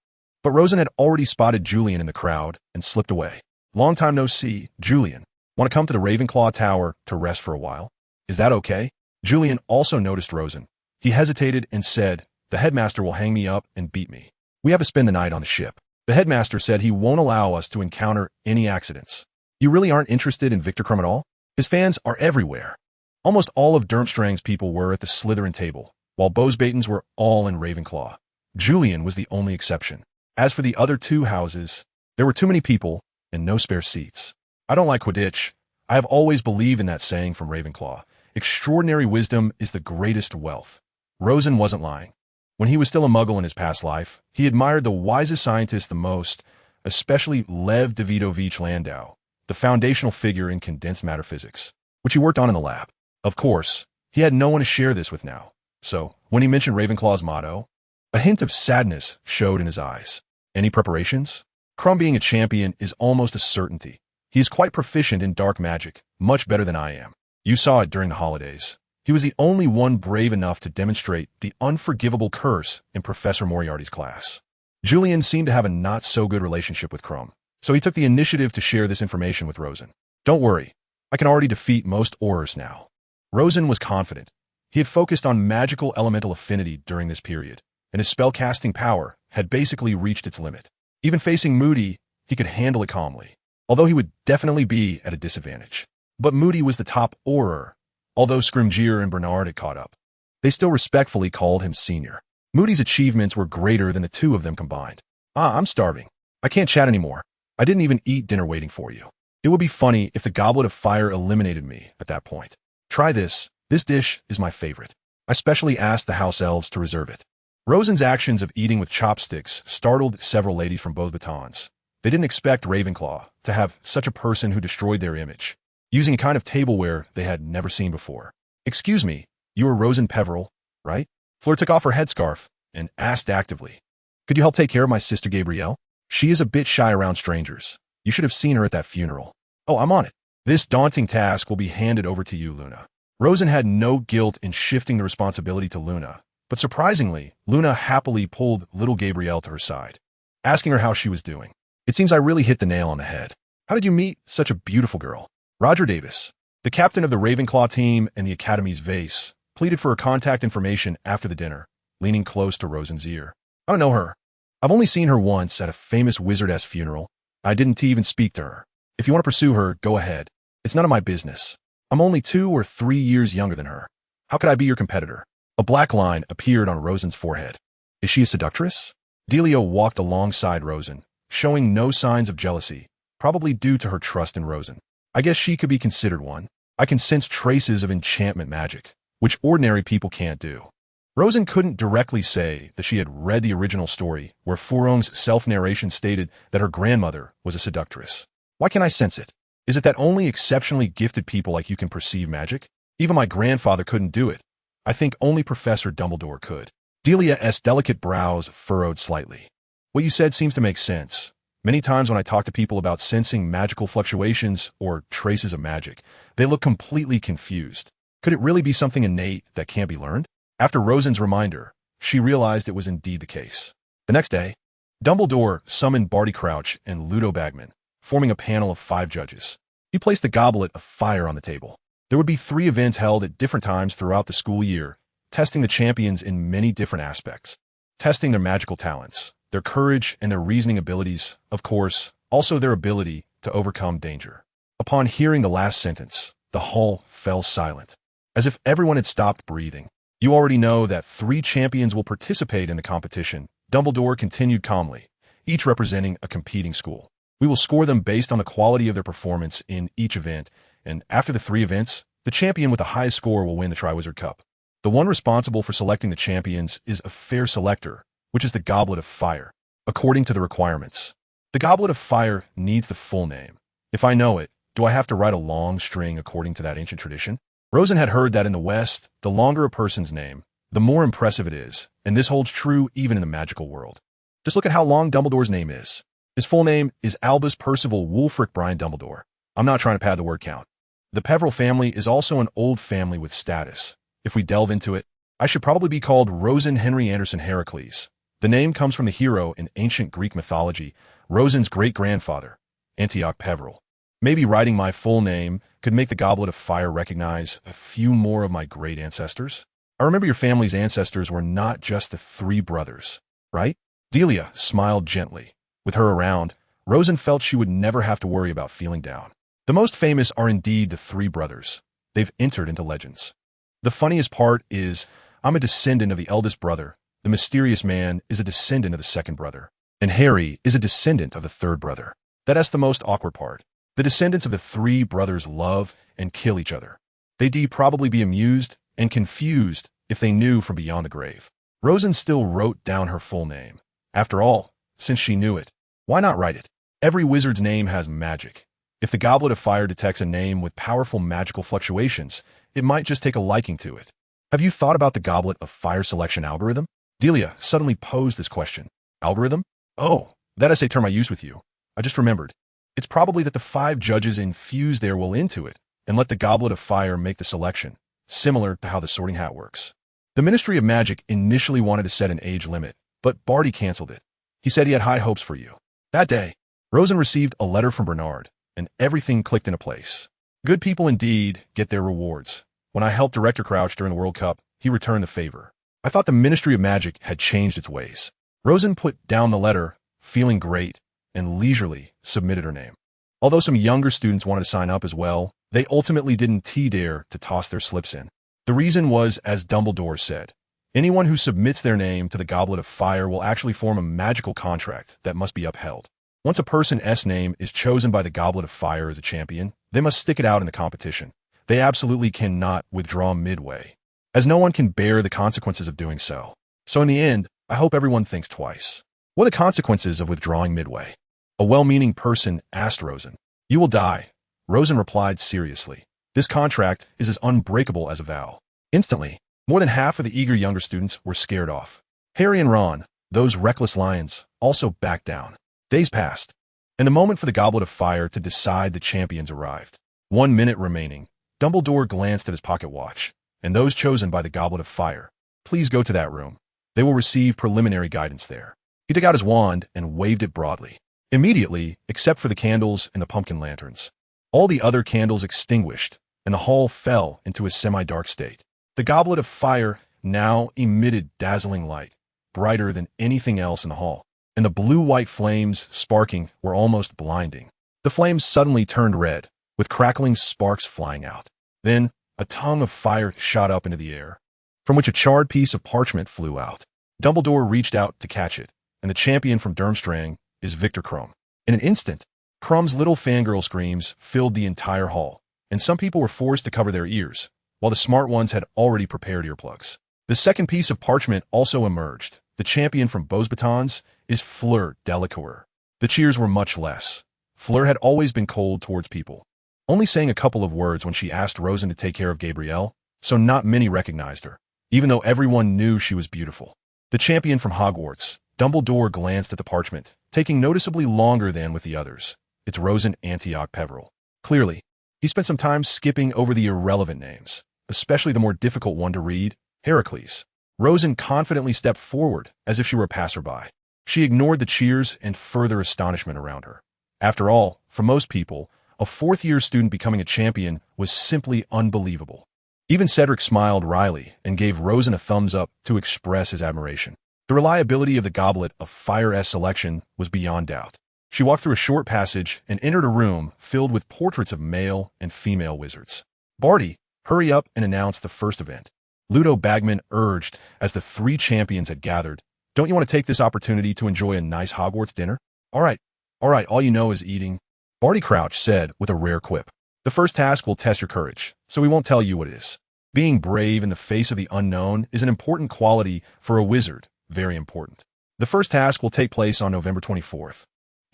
But Rosen had already spotted Julian in the crowd and slipped away. Long time no see, Julian. Want to come to the Ravenclaw Tower to rest for a while? Is that okay? Julian also noticed Rosen. He hesitated and said, the headmaster will hang me up and beat me. We have to spend the night on the ship. The headmaster said he won't allow us to encounter any accidents. You really aren't interested in Victor Krum at all? His fans are everywhere. Almost all of Durmstrang's people were at the Slytherin table, while Bosbaitens were all in Ravenclaw. Julian was the only exception. As for the other two houses, there were too many people and no spare seats. I don't like Quidditch. I have always believed in that saying from Ravenclaw. Extraordinary wisdom is the greatest wealth. Rosen wasn't lying. When he was still a muggle in his past life, he admired the wisest scientist the most, especially Lev Davidovich Landau, the foundational figure in condensed matter physics, which he worked on in the lab. Of course, he had no one to share this with now. So, when he mentioned Ravenclaw's motto, a hint of sadness showed in his eyes. Any preparations? Krum being a champion is almost a certainty. He is quite proficient in dark magic, much better than I am. You saw it during the holidays. He was the only one brave enough to demonstrate the unforgivable curse in Professor Moriarty's class. Julian seemed to have a not-so-good relationship with Krum, so he took the initiative to share this information with Rosen. Don't worry, I can already defeat most Aurors now. Rosen was confident. He had focused on magical elemental affinity during this period, and his spellcasting power had basically reached its limit. Even facing Moody, he could handle it calmly, although he would definitely be at a disadvantage. But Moody was the top Auror. Although Scrimgeour and Bernard had caught up, they still respectfully called him senior. Moody's achievements were greater than the two of them combined. I'm starving. I can't chat anymore. I didn't even eat dinner waiting for you. It would be funny if the Goblet of Fire eliminated me at that point. Try this. This dish is my favorite. I specially asked the house elves to reserve it. Rosen's actions of eating with chopsticks startled several ladies from both batons. They didn't expect Ravenclaw to have such a person who destroyed their image, using a kind of tableware they had never seen before. Excuse me, you are Rosen Peverell, right? Fleur took off her headscarf and asked actively, could you help take care of my sister Gabrielle? She is a bit shy around strangers. You should have seen her at that funeral. Oh, I'm on it. This daunting task will be handed over to you, Luna. Rosen had no guilt in shifting the responsibility to Luna, but surprisingly, Luna happily pulled little Gabrielle to her side, asking her how she was doing. It seems I really hit the nail on the head. How did you meet such a beautiful girl? Roger Davis, the captain of the Ravenclaw team and the Academy's vase, pleaded for her contact information after the dinner, leaning close to Rosen's ear. I don't know her. I've only seen her once at a famous wizardess funeral. I didn't even speak to her. If you want to pursue her, go ahead. It's none of my business. I'm only 2 or 3 years younger than her. How could I be your competitor? A black line appeared on Rosen's forehead. Is she a seductress? Delia walked alongside Rosen, showing no signs of jealousy, probably due to her trust in Rosen. I guess she could be considered one. I can sense traces of enchantment magic, which ordinary people can't do. Rosen couldn't directly say that she had read the original story where Furong's self-narration stated that her grandmother was a seductress. Why can't I sense it? Is it that only exceptionally gifted people like you can perceive magic? Even my grandfather couldn't do it. I think only Professor Dumbledore could. Delia's delicate brows furrowed slightly. What you said seems to make sense. Many times when I talk to people about sensing magical fluctuations or traces of magic, they look completely confused. Could it really be something innate that can't be learned? After Rosen's reminder, she realized it was indeed the case. The next day, Dumbledore summoned Barty Crouch and Ludo Bagman, forming a panel of 5 judges. He placed the Goblet of Fire on the table. There would be 3 events held at different times throughout the school year, testing the champions in many different aspects, testing their magical talents, their courage and their reasoning abilities, of course, also their ability to overcome danger. Upon hearing the last sentence, the hall fell silent, as if everyone had stopped breathing. You already know that 3 champions will participate in the competition, Dumbledore continued calmly, each representing a competing school. We will score them based on the quality of their performance in each event, and after the 3 events, the champion with the highest score will win the Triwizard Cup. The one responsible for selecting the champions is a fair selector, which is the Goblet of Fire, according to the requirements. The Goblet of Fire needs the full name. If I know it, do I have to write a long string according to that ancient tradition? Rosen had heard that in the West, the longer a person's name, the more impressive it is, and this holds true even in the magical world. Just look at how long Dumbledore's name is. His full name is Albus Percival Wulfric Brian Dumbledore. I'm not trying to pad the word count. The Peverell family is also an old family with status. If we delve into it, I should probably be called Rosen Henry Anderson Heracles. The name comes from the hero in ancient Greek mythology, Rosen's great-grandfather, Antioch Peverell. Maybe writing my full name could make the Goblet of Fire recognize a few more of my great ancestors. I remember your family's ancestors were not just the 3 brothers, right? Delia smiled gently. With her around, Rosen felt she would never have to worry about feeling down. The most famous are indeed the 3 brothers. They've entered into legends. The funniest part is, I'm a descendant of the eldest brother, the mysterious man is a descendant of the second brother, and Harry is a descendant of the third brother. That's the most awkward part. The descendants of the 3 brothers love and kill each other. They'd probably be amused and confused if they knew from beyond the grave. Rosen still wrote down her full name. After all, since she knew it, why not write it? Every wizard's name has magic. If the Goblet of Fire detects a name with powerful magical fluctuations, it might just take a liking to it. Have you thought about the Goblet of Fire selection algorithm? Delia suddenly posed this question. Algorithm? Oh, that is a term I used with you. I just remembered. It's probably that the 5 judges infuse their will into it and let the Goblet of Fire make the selection, similar to how the Sorting Hat works. The Ministry of Magic initially wanted to set an age limit, but Barty canceled it. He said he had high hopes for you. That day, Rosen received a letter from Bernard, and everything clicked into place. Good people indeed get their rewards. When I helped Director Crouch during the World Cup, he returned the favor. I thought the Ministry of Magic had changed its ways. Rosen put down the letter, feeling great, and leisurely submitted her name. Although some younger students wanted to sign up as well, they ultimately didn't dare to toss their slips in. The reason was, as Dumbledore said, anyone who submits their name to the Goblet of Fire will actually form a magical contract that must be upheld. Once a person's name is chosen by the Goblet of Fire as a champion, they must stick it out in the competition. They absolutely cannot withdraw midway, as no one can bear the consequences of doing so. So in the end, I hope everyone thinks twice. What are the consequences of withdrawing midway? A well-meaning person asked Rosen. You will die. Rosen replied seriously. This contract is as unbreakable as a vow. Instantly, more than half of the eager younger students were scared off. Harry and Ron, those reckless lions, also backed down. Days passed, and the moment for the Goblet of Fire to decide the champions arrived. 1 minute remaining. Dumbledore glanced at his pocket watch, and those chosen by the Goblet of Fire, please go to that room. They will receive preliminary guidance there. He took out his wand and waved it broadly. Immediately, except for the candles and the pumpkin lanterns, all the other candles extinguished, and the hall fell into a semi-dark state. The Goblet of Fire now emitted dazzling light, brighter than anything else in the hall, and the blue-white flames sparking were almost blinding. The flames suddenly turned red, with crackling sparks flying out. Then, a tongue of fire shot up into the air, from which a charred piece of parchment flew out. Dumbledore reached out to catch it, and the champion from Durmstrang is Victor Krum. In an instant, Krum's little fangirl screams filled the entire hall, and some people were forced to cover their ears, while the smart ones had already prepared earplugs. The second piece of parchment also emerged. The champion from Beauxbatons is Fleur Delacour. The cheers were much less. Fleur had always been cold towards people, only saying a couple of words when she asked Rosen to take care of Gabrielle, so not many recognized her, even though everyone knew she was beautiful. The champion from Hogwarts, Dumbledore glanced at the parchment, taking noticeably longer than with the others. It's Rosen Antioch Peverell. Clearly, he spent some time skipping over the irrelevant names, especially the more difficult one to read, Heracles. Rosen confidently stepped forward as if she were a passerby. She ignored the cheers and further astonishment around her. After all, for most people, a fourth-year student becoming a champion was simply unbelievable. Even Cedric smiled wryly and gave Rosen a thumbs up to express his admiration. The reliability of the Goblet of Fire's selection was beyond doubt. She walked through a short passage and entered a room filled with portraits of male and female wizards. Barty, hurry up and announce the first event. Ludo Bagman urged as the 3 champions had gathered. Don't you want to take this opportunity to enjoy a nice Hogwarts dinner? All right, All right, all you know is eating. Barty Crouch said with a rare quip. The first task will test your courage, so we won't tell you what it is. Being brave in the face of the unknown is an important quality for a wizard, very important. The first task will take place on November 24th,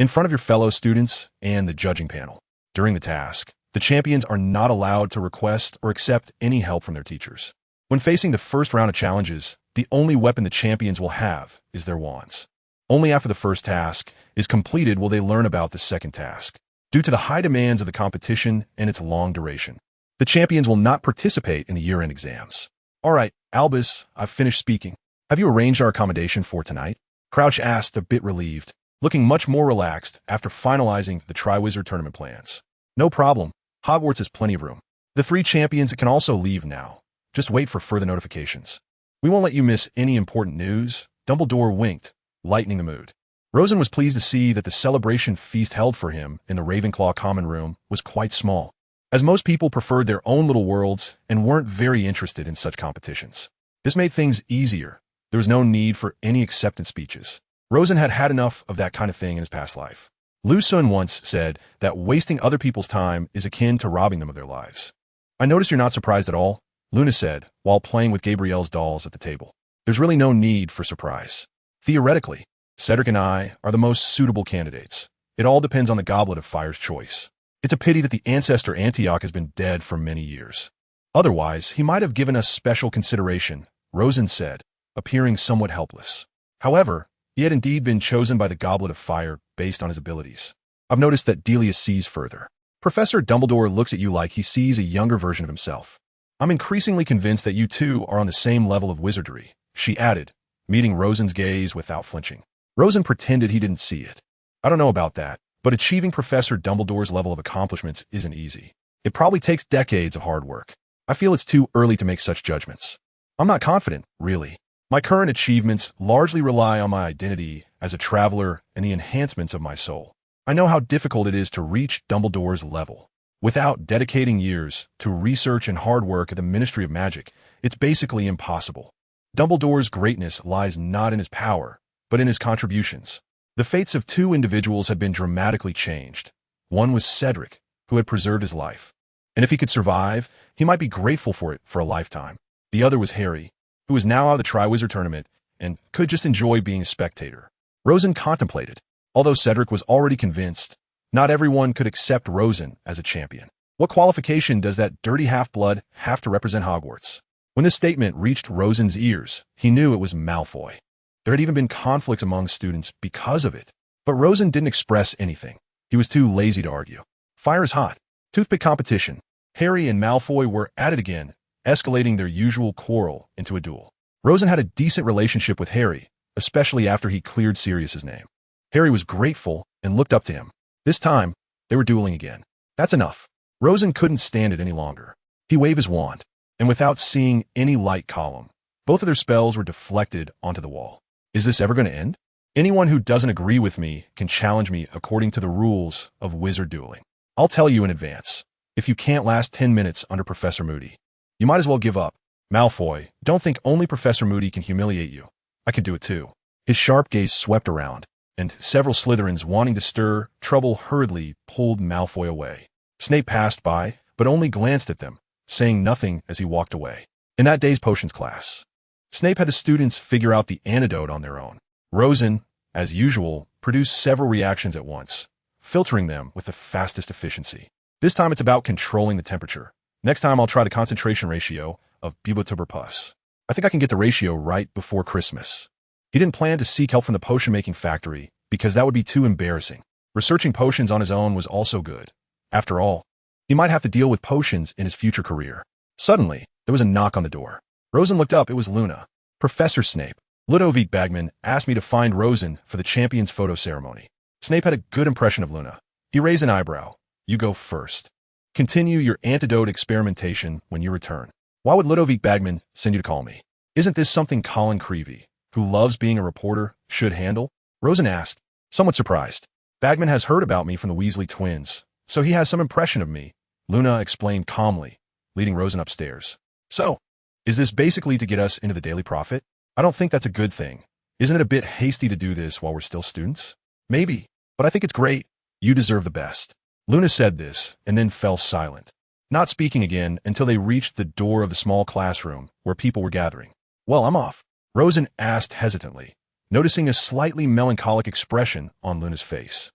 in front of your fellow students and the judging panel. During the task, the champions are not allowed to request or accept any help from their teachers. When facing the first round of challenges, the only weapon the champions will have is their wands. Only after the first task is completed will they learn about the second task, due to the high demands of the competition and its long duration. The champions will not participate in the year-end exams. All right, Albus, I've finished speaking. Have you arranged our accommodation for tonight? Crouch asked, a bit relieved, looking much more relaxed after finalizing the Triwizard tournament plans. No problem. Hogwarts has plenty of room. The three champions can also leave now. Just wait for further notifications. We won't let you miss any important news. Dumbledore winked, lightening the mood. Rosen was pleased to see that the celebration feast held for him in the Ravenclaw common room was quite small, as most people preferred their own little worlds and weren't very interested in such competitions. This made things easier. There was no need for any acceptance speeches. Rosen had had enough of that kind of thing in his past life. Lu Sun once said that wasting other people's time is akin to robbing them of their lives. I notice you're not surprised at all, Luna said, while playing with Gabrielle's dolls at the table. There's really no need for surprise. Theoretically, Cedric and I are the most suitable candidates. It all depends on the Goblet of Fire's choice. It's a pity that the ancestor Antioch has been dead for many years. Otherwise, he might have given us special consideration, Rosen said, appearing somewhat helpless. However, he had indeed been chosen by the Goblet of Fire based on his abilities. I've noticed that Delia sees further. Professor Dumbledore looks at you like he sees a younger version of himself. I'm increasingly convinced that you two are on the same level of wizardry, she added, meeting Rosen's gaze without flinching. Rosen pretended he didn't see it. I don't know about that, but achieving Professor Dumbledore's level of accomplishments isn't easy. It probably takes decades of hard work. I feel it's too early to make such judgments. I'm not confident, really. My current achievements largely rely on my identity as a traveler and the enhancements of my soul. I know how difficult it is to reach Dumbledore's level. Without dedicating years to research and hard work at the Ministry of Magic, it's basically impossible. Dumbledore's greatness lies not in his power, but in his contributions. The fates of two individuals had been dramatically changed. One was Cedric, who had preserved his life, and if he could survive, he might be grateful for it for a lifetime. The other was Harry, who was now out of the Triwizard tournament and could just enjoy being a spectator. Rosen contemplated. Although Cedric was already convinced, not everyone could accept Rosen as a champion. What qualification does that dirty half-blood have to represent Hogwarts? When this statement reached Rosen's ears, he knew it was Malfoy. There had even been conflicts among students because of it. But Rosen didn't express anything. He was too lazy to argue. Fire is hot. Toothpick competition. Harry and Malfoy were at it again, escalating their usual quarrel into a duel. Rosen had a decent relationship with Harry, especially after he cleared Sirius's name. Harry was grateful and looked up to him. This time, they were dueling again. That's enough. Rosen couldn't stand it any longer. He waved his wand, and without seeing any light column, both of their spells were deflected onto the wall. Is this ever going to end? Anyone who doesn't agree with me can challenge me according to the rules of wizard dueling. I'll tell you in advance. If you can't last 10 minutes under Professor Moody, you might as well give up. Malfoy, don't think only Professor Moody can humiliate you. I can do it too. His sharp gaze swept around, and several Slytherins wanting to stir trouble hurriedly pulled Malfoy away. Snape passed by, but only glanced at them, saying nothing as he walked away. In that day's potions class, Snape had the students figure out the antidote on their own. Rosen, as usual, produced several reactions at once, filtering them with the fastest efficiency. This time it's about controlling the temperature. Next time I'll try the concentration ratio of Bubotuberpus. I think I can get the ratio right before Christmas. He didn't plan to seek help from the potion-making factory because that would be too embarrassing. Researching potions on his own was also good. After all, he might have to deal with potions in his future career. Suddenly, there was a knock on the door. Rosen looked up. It was Luna. Professor Snape. Ludovic Bagman asked me to find Rosen for the champion's photo ceremony. Snape had a good impression of Luna. He raised an eyebrow. You go first. Continue your antidote experimentation when you return. Why would Ludovic Bagman send you to call me? Isn't this something Colin Creevey, who loves being a reporter, should handle? Rosen asked, somewhat surprised. Bagman has heard about me from the Weasley twins, so he has some impression of me, Luna explained calmly, leading Rosen upstairs. So, is this basically to get us into the Daily Prophet? I don't think that's a good thing. Isn't it a bit hasty to do this while we're still students? Maybe, but I think it's great. You deserve the best. Luna said this, and then fell silent, not speaking again until they reached the door of the small classroom where people were gathering. Well, I'm off, Rosen asked hesitantly, noticing a slightly melancholic expression on Luna's face.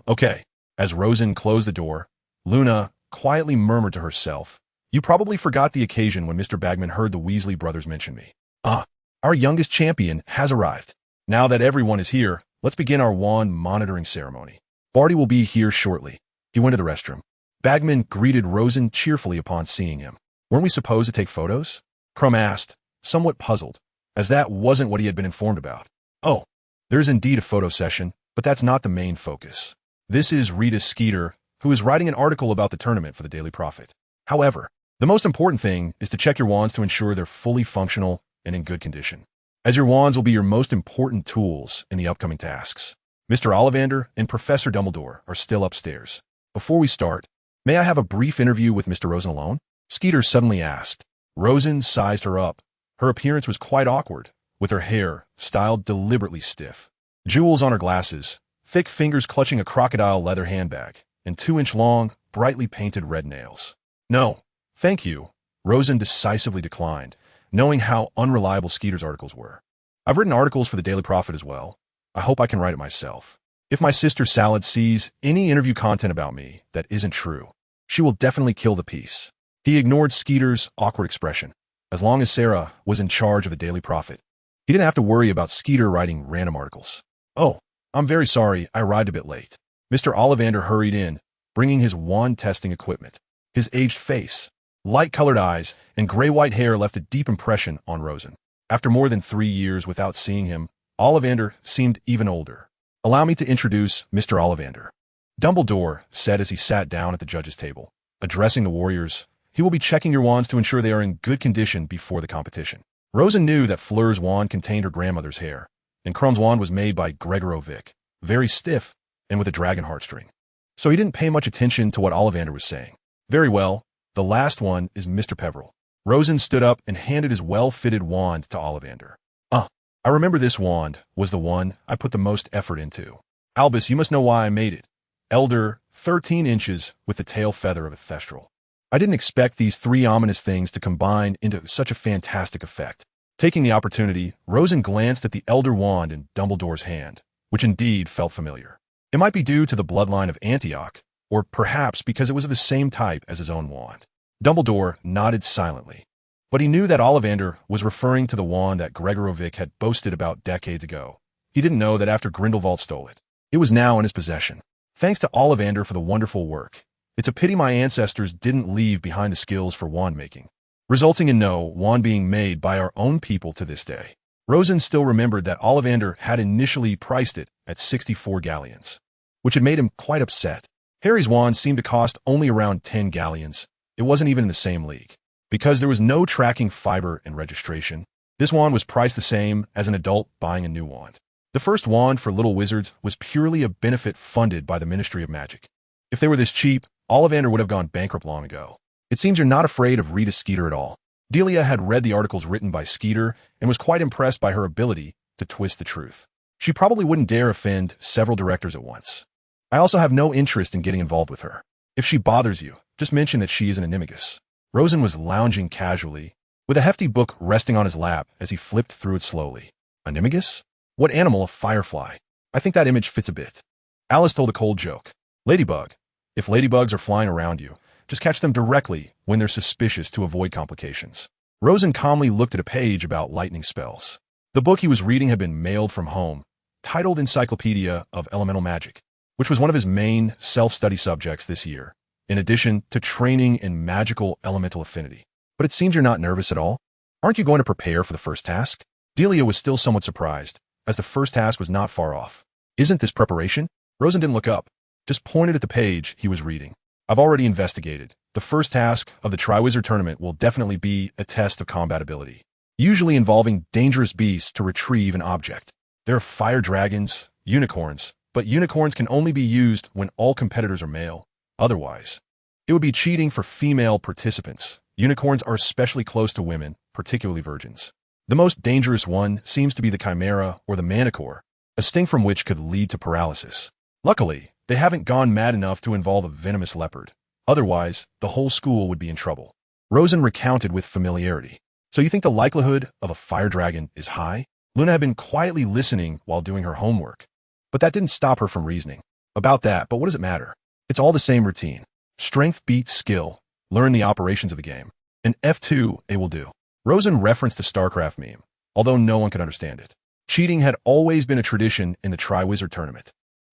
Okay. As Rosen closed the door, Luna quietly murmured to herself, "You probably forgot the occasion when Mr. Bagman heard the Weasley brothers mention me. Our youngest champion has arrived. Now that everyone is here, let's begin our wand monitoring ceremony. Barty will be here shortly." He went to the restroom. Bagman greeted Rosen cheerfully upon seeing him. "Weren't we supposed to take photos?" Crumb asked, somewhat puzzled, as that wasn't what he had been informed about. "Oh, there's indeed a photo session, but that's not the main focus. This is Rita Skeeter, who is writing an article about the tournament for the Daily Prophet. However, the most important thing is to check your wands to ensure they're fully functional and in good condition, as your wands will be your most important tools in the upcoming tasks. Mr. Ollivander and Professor Dumbledore are still upstairs. Before we start, may I have a brief interview with Mr. Rosen alone?" Skeeter suddenly asked. Rosen sized her up. Her appearance was quite awkward, with her hair styled deliberately stiff, jewels on her glasses, thick fingers clutching a crocodile leather handbag, and 2-inch-long, brightly painted red nails. "No, thank you," Rosen decisively declined, knowing how unreliable Skeeter's articles were. "I've written articles for the Daily Prophet as well. I hope I can write it myself. If my sister Salad sees any interview content about me that isn't true, she will definitely kill the piece." He ignored Skeeter's awkward expression. As long as Sarah was in charge of the Daily Prophet, he didn't have to worry about Skeeter writing random articles. "Oh, I'm very sorry I arrived a bit late." Mr. Ollivander hurried in, bringing his wand testing equipment. His aged face, light-colored eyes, and gray-white hair left a deep impression on Rosen. After more than 3 years without seeing him, Ollivander seemed even older. "Allow me to introduce Mr. Ollivander," Dumbledore said as he sat down at the judge's table. Addressing the warriors, "He will be checking your wands to ensure they are in good condition before the competition." Rosen knew that Fleur's wand contained her grandmother's hair, and Crumb's wand was made by Gregorovic, very stiff and with a dragon heartstring. So he didn't pay much attention to what Ollivander was saying. "Very well, the last one is Mr. Peveril." Rosen stood up and handed his well-fitted wand to Ollivander. I remember this wand was the one I put the most effort into. Albus, you must know why I made it. Elder, 13 inches with the tail feather of a thestral. I didn't expect these 3 ominous things to combine into such a fantastic effect." Taking the opportunity, Rosen glanced at the Elder Wand in Dumbledore's hand, which indeed felt familiar. It might be due to the bloodline of Antioch, or perhaps because it was of the same type as his own wand. Dumbledore nodded silently, but he knew that Ollivander was referring to the wand that Gregorovic had boasted about decades ago. He didn't know that after Grindelwald stole it, it was now in his possession. Thanks to Ollivander for the wonderful work. It's a pity my ancestors didn't leave behind the skills for wand making, resulting in no wand being made by our own people to this day. Rosen still remembered that Ollivander had initially priced it at 64 galleons, which had made him quite upset. Harry's wand seemed to cost only around 10 galleons. It wasn't even in the same league. Because there was no tracking fiber and registration, this wand was priced the same as an adult buying a new wand. The first wand for little wizards was purely a benefit funded by the Ministry of Magic. If they were this cheap, Ollivander would have gone bankrupt long ago. It seems you're not afraid of Rita Skeeter at all. Delia had read the articles written by Skeeter and was quite impressed by her ability to twist the truth. She probably wouldn't dare offend several directors at once. I also have no interest in getting involved with her. If she bothers you, just mention that she is an animagus. Rosen was lounging casually, with a hefty book resting on his lap as he flipped through it slowly. Animagus? What animal? A firefly. I think that image fits a bit. Alice told a cold joke. Ladybug. If ladybugs are flying around you, just catch them directly when they're suspicious to avoid complications. Rosen calmly looked at a page about lightning spells. The book he was reading had been mailed from home, titled Encyclopedia of Elemental Magic, which was one of his main self-study subjects this year, in addition to training in magical elemental affinity. But it seems you're not nervous at all. Aren't you going to prepare for the first task? Delia was still somewhat surprised, as the first task was not far off. Isn't this preparation? Rosen didn't look up, just pointed at the page he was reading. I've already investigated. The first task of the Triwizard Tournament will definitely be a test of combat ability, usually involving dangerous beasts to retrieve an object. There are fire dragons, unicorns, but unicorns can only be used when all competitors are male. Otherwise, it would be cheating for female participants. Unicorns are especially close to women, particularly virgins. The most dangerous one seems to be the Chimera or the Manticore, a sting from which could lead to paralysis. Luckily, they haven't gone mad enough to involve a venomous leopard. Otherwise, the whole school would be in trouble. Rosen recounted with familiarity. So you think the likelihood of a fire dragon is high? Luna had been quietly listening while doing her homework. But that didn't stop her from reasoning. About that, but what does it matter? It's all the same routine. Strength beats skill. Learn the operations of the game. And F2, it will do. Rosen referenced the StarCraft meme, although no one could understand it. Cheating had always been a tradition in the Triwizard Tournament.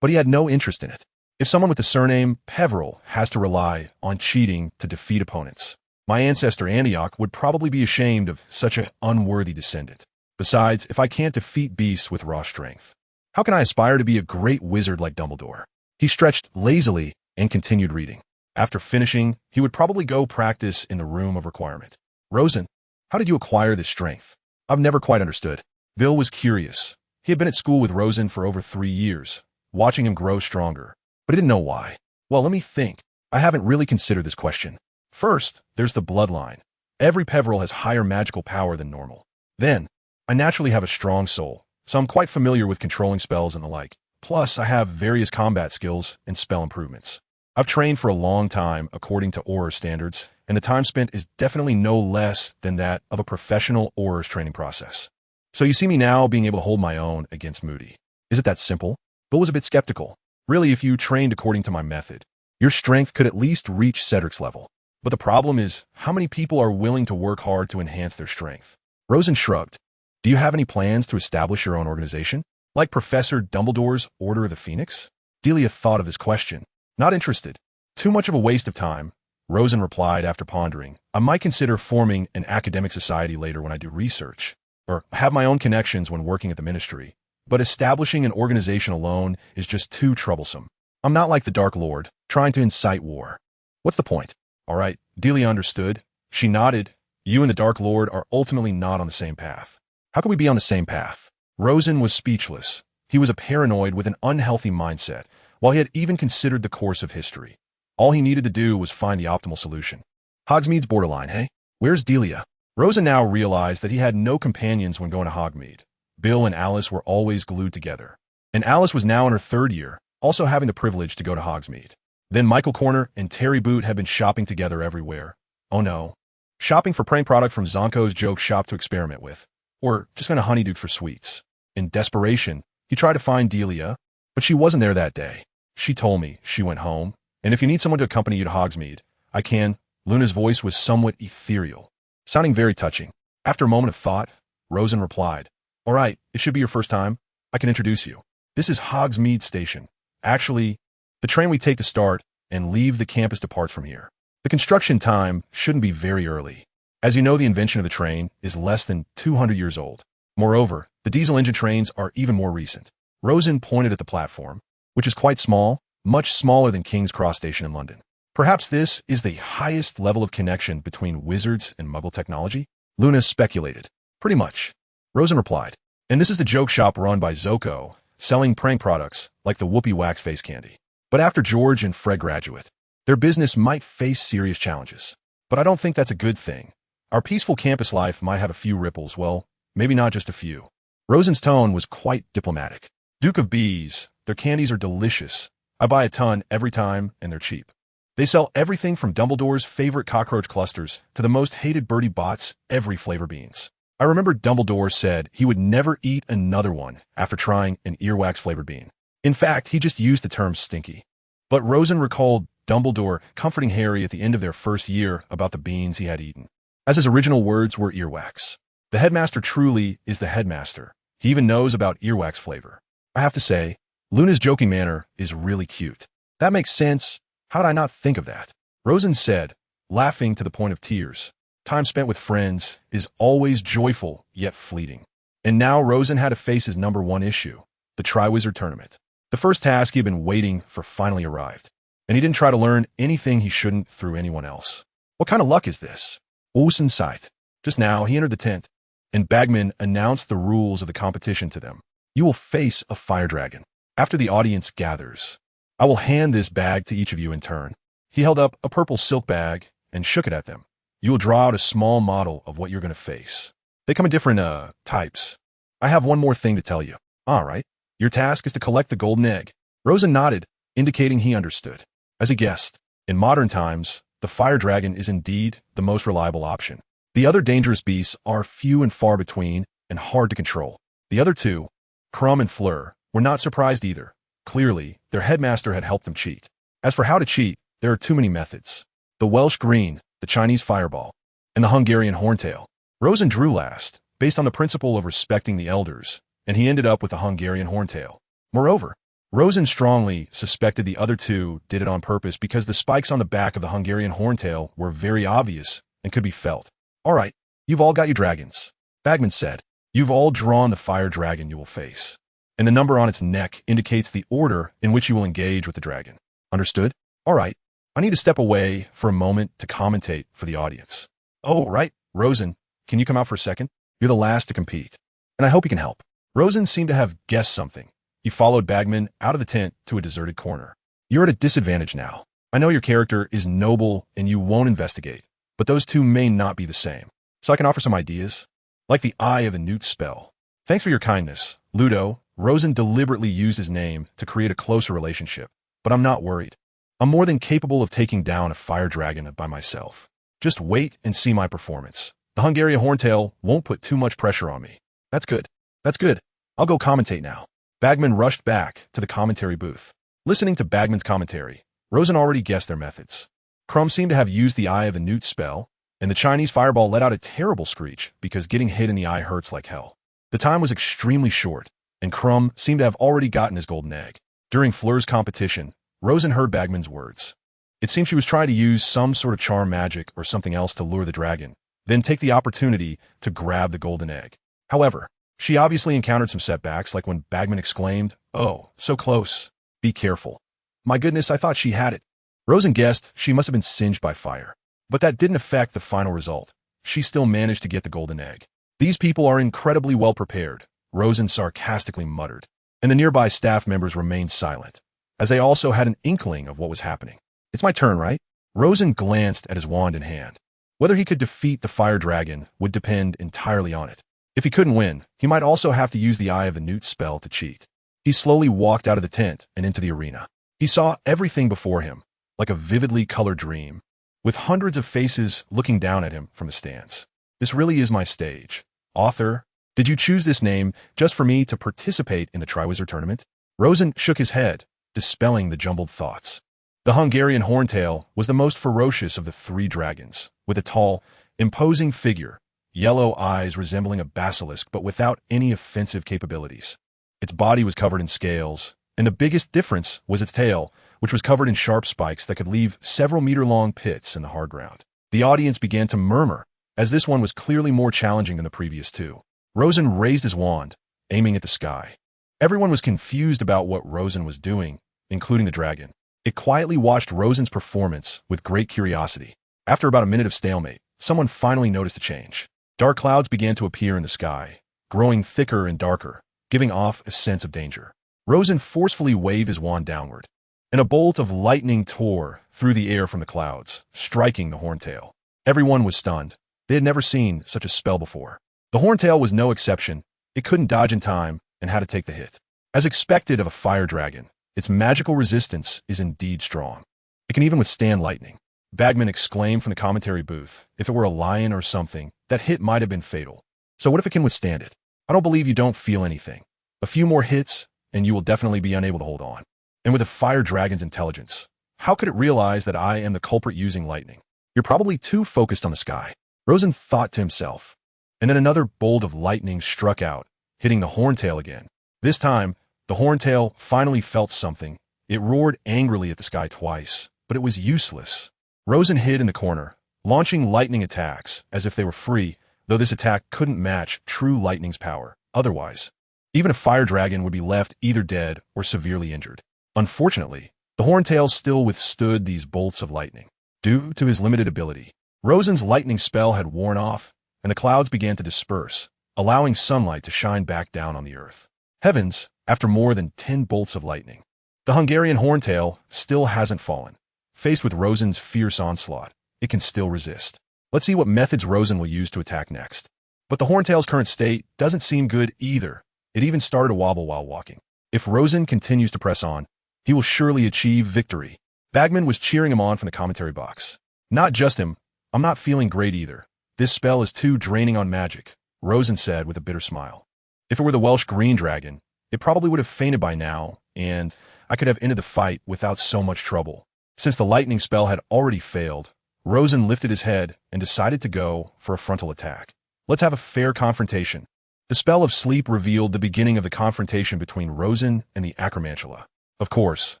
But he had no interest in it. If someone with the surname Peveril has to rely on cheating to defeat opponents, my ancestor Antioch would probably be ashamed of such an unworthy descendant. Besides, if I can't defeat beasts with raw strength, how can I aspire to be a great wizard like Dumbledore? He stretched lazily and continued reading. After finishing, he would probably go practice in the room of requirement. Rosen, how did you acquire this strength? I've never quite understood. Bill was curious. He had been at school with Rosen for over 3 years, watching him grow stronger, but he didn't know why. Well, let me think. I haven't really considered this question. First, there's the bloodline. Every Peveril has higher magical power than normal. Then, I naturally have a strong soul, so I'm quite familiar with controlling spells and the like. Plus, I have various combat skills and spell improvements. I've trained for a long time according to Auror standards, and the time spent is definitely no less than that of a professional Auror's training process. So you see me now being able to hold my own against Moody. Is it that simple? Bill was a bit skeptical. Really, if you trained according to my method, your strength could at least reach Cedric's level. But the problem is, how many people are willing to work hard to enhance their strength? Rosen shrugged. Do you have any plans to establish your own organization? Like Professor Dumbledore's Order of the Phoenix? Delia thought of this question. Not interested. Too much of a waste of time, Rosen replied after pondering. I might consider forming an academic society later when I do research, or have my own connections when working at the ministry. But establishing an organization alone is just too troublesome. I'm not like the Dark Lord, trying to incite war. What's the point? All right, Delia understood. She nodded. You and the Dark Lord are ultimately not on the same path. How can we be on the same path? Rosen was speechless. He was a paranoid with an unhealthy mindset, while he had even considered the course of history. All he needed to do was find the optimal solution. Hogsmeade's borderline, hey? Where's Delia? Rosen now realized that he had no companions when going to Hogsmeade. Bill and Alice were always glued together. And Alice was now in her 3rd year, also having the privilege to go to Hogsmeade. Then Michael Corner and Terry Boot had been shopping together everywhere. Oh no. Shopping for prank product from Zonko's joke shop to experiment with. Or just going to Honeydew for sweets. In desperation, he tried to find Delia, but she wasn't there that day. She told me she went home, and if you need someone to accompany you to Hogsmeade, I can. Luna's voice was somewhat ethereal, sounding very touching. After a moment of thought, Rosen replied, All right, it should be your first time. I can introduce you. This is Hogsmeade Station. Actually, the train we take to start and leave the campus departs from here. The construction time shouldn't be very early. As you know, the invention of the train is less than 200 years old. Moreover, the diesel engine trains are even more recent. Rosen pointed at the platform, which is quite small, much smaller than King's Cross Station in London. Perhaps this is the highest level of connection between wizards and Muggle technology? Luna speculated. Pretty much. Rosen replied. And this is the joke shop run by Zoko, selling prank products like the Whoopi wax face candy. But after George and Fred graduate, their business might face serious challenges. But I don't think that's a good thing. Our peaceful campus life might have a few ripples, well, maybe not just a few. Rosen's tone was quite diplomatic. Duke of Bees, their candies are delicious. I buy a ton every time, and they're cheap. They sell everything from Dumbledore's favorite cockroach clusters to the most hated Birdie Bots, every flavor beans. I remember Dumbledore said he would never eat another one after trying an earwax-flavored bean. In fact, he just used the term stinky. But Rosen recalled Dumbledore comforting Harry at the end of their first year about the beans he had eaten, as his original words were earwax. The headmaster truly is the headmaster. He even knows about earwax flavor. I have to say, Luna's joking manner is really cute. That makes sense. How did I not think of that? Rosen said, laughing to the point of tears. Time spent with friends is always joyful yet fleeting. And now Rosen had to face his #1 issue, the Triwizard Tournament. The first task he had been waiting for finally arrived, and he didn't try to learn anything he shouldn't through anyone else. What kind of luck is this? Osen sighed. Just now, he entered the tent, and Bagman announced the rules of the competition to them. You will face a fire dragon. After the audience gathers, I will hand this bag to each of you in turn. He held up a purple silk bag and shook it at them. You will draw out a small model of what you're going to face. They come in different, types. I have one more thing to tell you. All right. Your task is to collect the golden egg. Rosen nodded, indicating he understood. As he guessed, in modern times, the fire dragon is indeed the most reliable option. The other dangerous beasts are few and far between and hard to control. The other two, Crumb and Fleur, were not surprised either. Clearly, their headmaster had helped them cheat. As for how to cheat, there are too many methods. The Welsh Green, the Chinese Fireball, and the Hungarian Horntail. Rosen drew last, based on the principle of respecting the elders, and he ended up with the Hungarian Horntail. Moreover, Rosen strongly suspected the other two did it on purpose because the spikes on the back of the Hungarian Horntail were very obvious and could be felt. All right, you've all got your dragons, Bagman said. You've all drawn the fire dragon you will face, and the number on its neck indicates the order in which you will engage with the dragon. Understood? All right, I need to step away for a moment to commentate for the audience. Oh, right, Rosen, can you come out for a second? You're the last to compete, and I hope you can help. Rosen seemed to have guessed something. He followed Bagman out of the tent to a deserted corner. You're at a disadvantage now. I know your character is noble and you won't investigate, but those two may not be the same. So I can offer some ideas, like the Eye of the Newt spell. Thanks for your kindness, Ludo. Rosen deliberately used his name to create a closer relationship, but I'm not worried. I'm more than capable of taking down a fire dragon by myself. Just wait and see my performance. The Hungarian Horntail won't put too much pressure on me. That's good. That's good. I'll go commentate now. Bagman rushed back to the commentary booth. Listening to Bagman's commentary, Rosen already guessed their methods. Crumb seemed to have used the Eye of the Newt spell, and the Chinese Fireball let out a terrible screech because getting hit in the eye hurts like hell. The time was extremely short, and Crumb seemed to have already gotten his golden egg. During Fleur's competition, Rosen heard Bagman's words. It seemed she was trying to use some sort of charm magic or something else to lure the dragon, then take the opportunity to grab the golden egg. However, she obviously encountered some setbacks, like when Bagman exclaimed, "Oh, so close. Be careful." My goodness, I thought she had it. Rosen guessed she must have been singed by fire. But that didn't affect the final result. She still managed to get the golden egg. These people are incredibly well prepared, Rosen sarcastically muttered. And the nearby staff members remained silent, as they also had an inkling of what was happening. It's my turn, right? Rosen glanced at his wand in hand. Whether he could defeat the fire dragon would depend entirely on it. If he couldn't win, he might also have to use the Eye of the Newt spell to cheat. He slowly walked out of the tent and into the arena. He saw everything before him, like a vividly colored dream, with hundreds of faces looking down at him from the stands. This really is my stage. Author, did you choose this name just for me to participate in the Triwizard Tournament? Rosen shook his head, dispelling the jumbled thoughts. The Hungarian Horntail was the most ferocious of the three dragons, with a tall, imposing figure, yellow eyes resembling a basilisk but without any offensive capabilities. Its body was covered in scales, and the biggest difference was its tail, which was covered in sharp spikes that could leave several-meter-long pits in the hard ground. The audience began to murmur, as this one was clearly more challenging than the previous two. Rosen raised his wand, aiming at the sky. Everyone was confused about what Rosen was doing, including the dragon. It quietly watched Rosen's performance with great curiosity. After about a minute of stalemate, someone finally noticed a change. Dark clouds began to appear in the sky, growing thicker and darker, giving off a sense of danger. Rosen forcefully waved his wand downward, and a bolt of lightning tore through the air from the clouds, striking the Horntail. Everyone was stunned. They had never seen such a spell before. The Horntail was no exception. It couldn't dodge in time and had to take the hit. As expected of a fire dragon, its magical resistance is indeed strong. It can even withstand lightning. Bagman exclaimed from the commentary booth. If it were a lion or something, that hit might have been fatal. So what if it can withstand it? I don't believe you don't feel anything. A few more hits, and you will definitely be unable to hold on. And with a fire dragon's intelligence, how could it realize that I am the culprit using lightning? You're probably too focused on the sky, Rosen thought to himself. And then another bolt of lightning struck out, hitting the Horntail again. This time, the Horntail finally felt something. It roared angrily at the sky twice, but it was useless. Rosen hid in the corner, launching lightning attacks as if they were free, though this attack couldn't match true lightning's power. Otherwise, even a fire dragon would be left either dead or severely injured. Unfortunately, the Horntail still withstood these bolts of lightning. Due to his limited ability, Rosen's lightning spell had worn off, and the clouds began to disperse, allowing sunlight to shine back down on the earth. Heavens, after more than 10 bolts of lightning. The Hungarian Horntail still hasn't fallen. Faced with Rosen's fierce onslaught, it can still resist. Let's see what methods Rosen will use to attack next. But the Horntail's current state doesn't seem good either. It even started to wobble while walking. If Rosen continues to press on, He will surely achieve victory. Bagman was cheering him on from the commentary box. Not just him. I'm not feeling great either. This spell is too draining on magic, Rosen said with a bitter smile. If it were the Welsh green dragon, it probably would have fainted by now, and I could have ended the fight without so much trouble. Since the lightning spell had already failed, Rosen lifted his head and decided to go for a frontal attack. Let's have a fair confrontation. The spell of sleep revealed the beginning of the confrontation between Rosen and the Acromantula. Of course,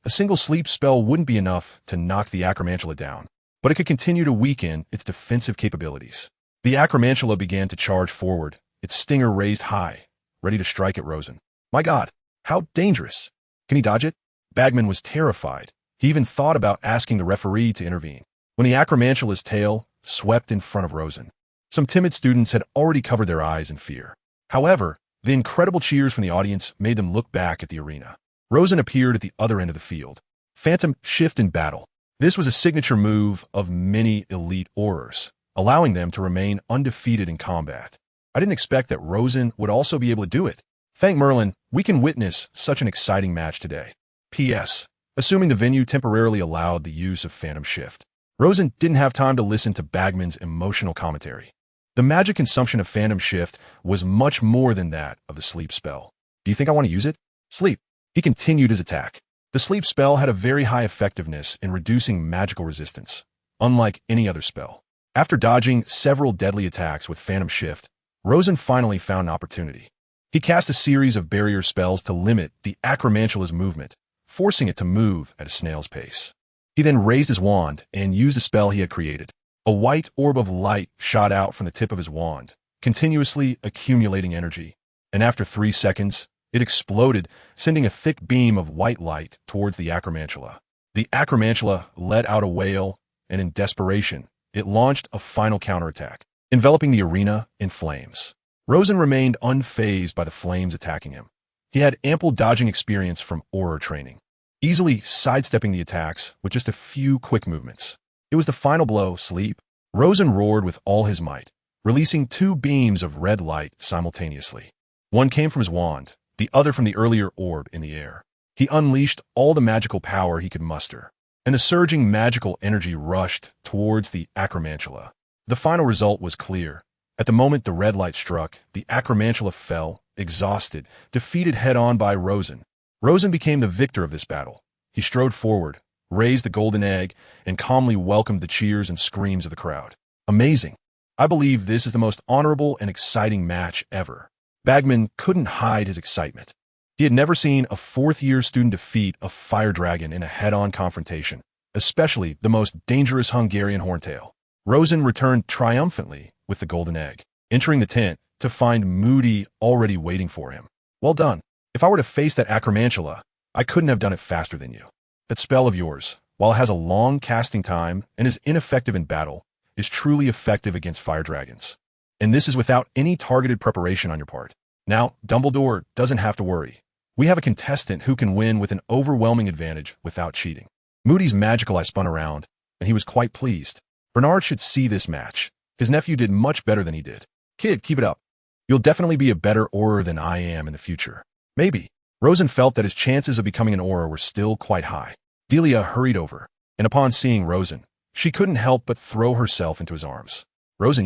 a single sleep spell wouldn't be enough to knock the Acromantula down, but it could continue to weaken its defensive capabilities. The Acromantula began to charge forward, its stinger raised high, ready to strike at Rosen. My God, how dangerous! Can he dodge it? Bagman was terrified. He even thought about asking the referee to intervene. When the Acromantula's tail swept in front of Rosen, some timid students had already covered their eyes in fear. However, the incredible cheers from the audience made them look back at the arena. Rosen appeared at the other end of the field. Phantom Shift in battle. This was a signature move of many elite aurors, allowing them to remain undefeated in combat. I didn't expect that Rosen would also be able to do it. Thank Merlin, we can witness such an exciting match today. P.S. Assuming the venue temporarily allowed the use of Phantom Shift. Rosen didn't have time to listen to Bagman's emotional commentary. The magic consumption of Phantom Shift was much more than that of the sleep spell. Do you think I want to use it? Sleep. He continued his attack. The sleep spell had a very high effectiveness in reducing magical resistance, unlike any other spell. After dodging several deadly attacks with Phantom Shift, Rosen finally found an opportunity. He cast a series of barrier spells to limit the Acromantula's movement, forcing it to move at a snail's pace. He then raised his wand and used a spell he had created. A white orb of light shot out from the tip of his wand, continuously accumulating energy, and after 3 seconds, it exploded, sending a thick beam of white light towards the Acromantula. The Acromantula let out a wail, and in desperation, it launched a final counterattack, enveloping the arena in flames. Rosen remained unfazed by the flames attacking him. He had ample dodging experience from auror training, easily sidestepping the attacks with just a few quick movements. It was the final blow, sleep. Rosen roared with all his might, releasing 2 beams of red light simultaneously. One came from his wand, the other from the earlier orb in the air. He unleashed all the magical power he could muster, and the surging magical energy rushed towards the Acromantula. The final result was clear. At the moment the red light struck, the Acromantula fell, exhausted, defeated head-on by Rosen. Rosen became the victor of this battle. He strode forward, raised the golden egg, and calmly welcomed the cheers and screams of the crowd. Amazing. I believe this is the most honorable and exciting match ever. Bagman couldn't hide his excitement. He had never seen a 4th-year student defeat a fire dragon in a head-on confrontation, especially the most dangerous Hungarian horntail. Rosen returned triumphantly with the golden egg, entering the tent to find Moody already waiting for him. Well done. If I were to face that Acromantula, I couldn't have done it faster than you. That spell of yours, while it has a long casting time and is ineffective in battle, is truly effective against fire dragons. And this is without any targeted preparation on your part. Now, Dumbledore doesn't have to worry. We have a contestant who can win with an overwhelming advantage without cheating. Moody's magical eye spun around, and he was quite pleased. Bernard should see this match. His nephew did much better than he did. Kid, keep it up. You'll definitely be a better auror than I am in the future. Maybe. Rosen felt that his chances of becoming an auror were still quite high. Delia hurried over, and upon seeing Rosen, she couldn't help but throw herself into his arms. Rosen,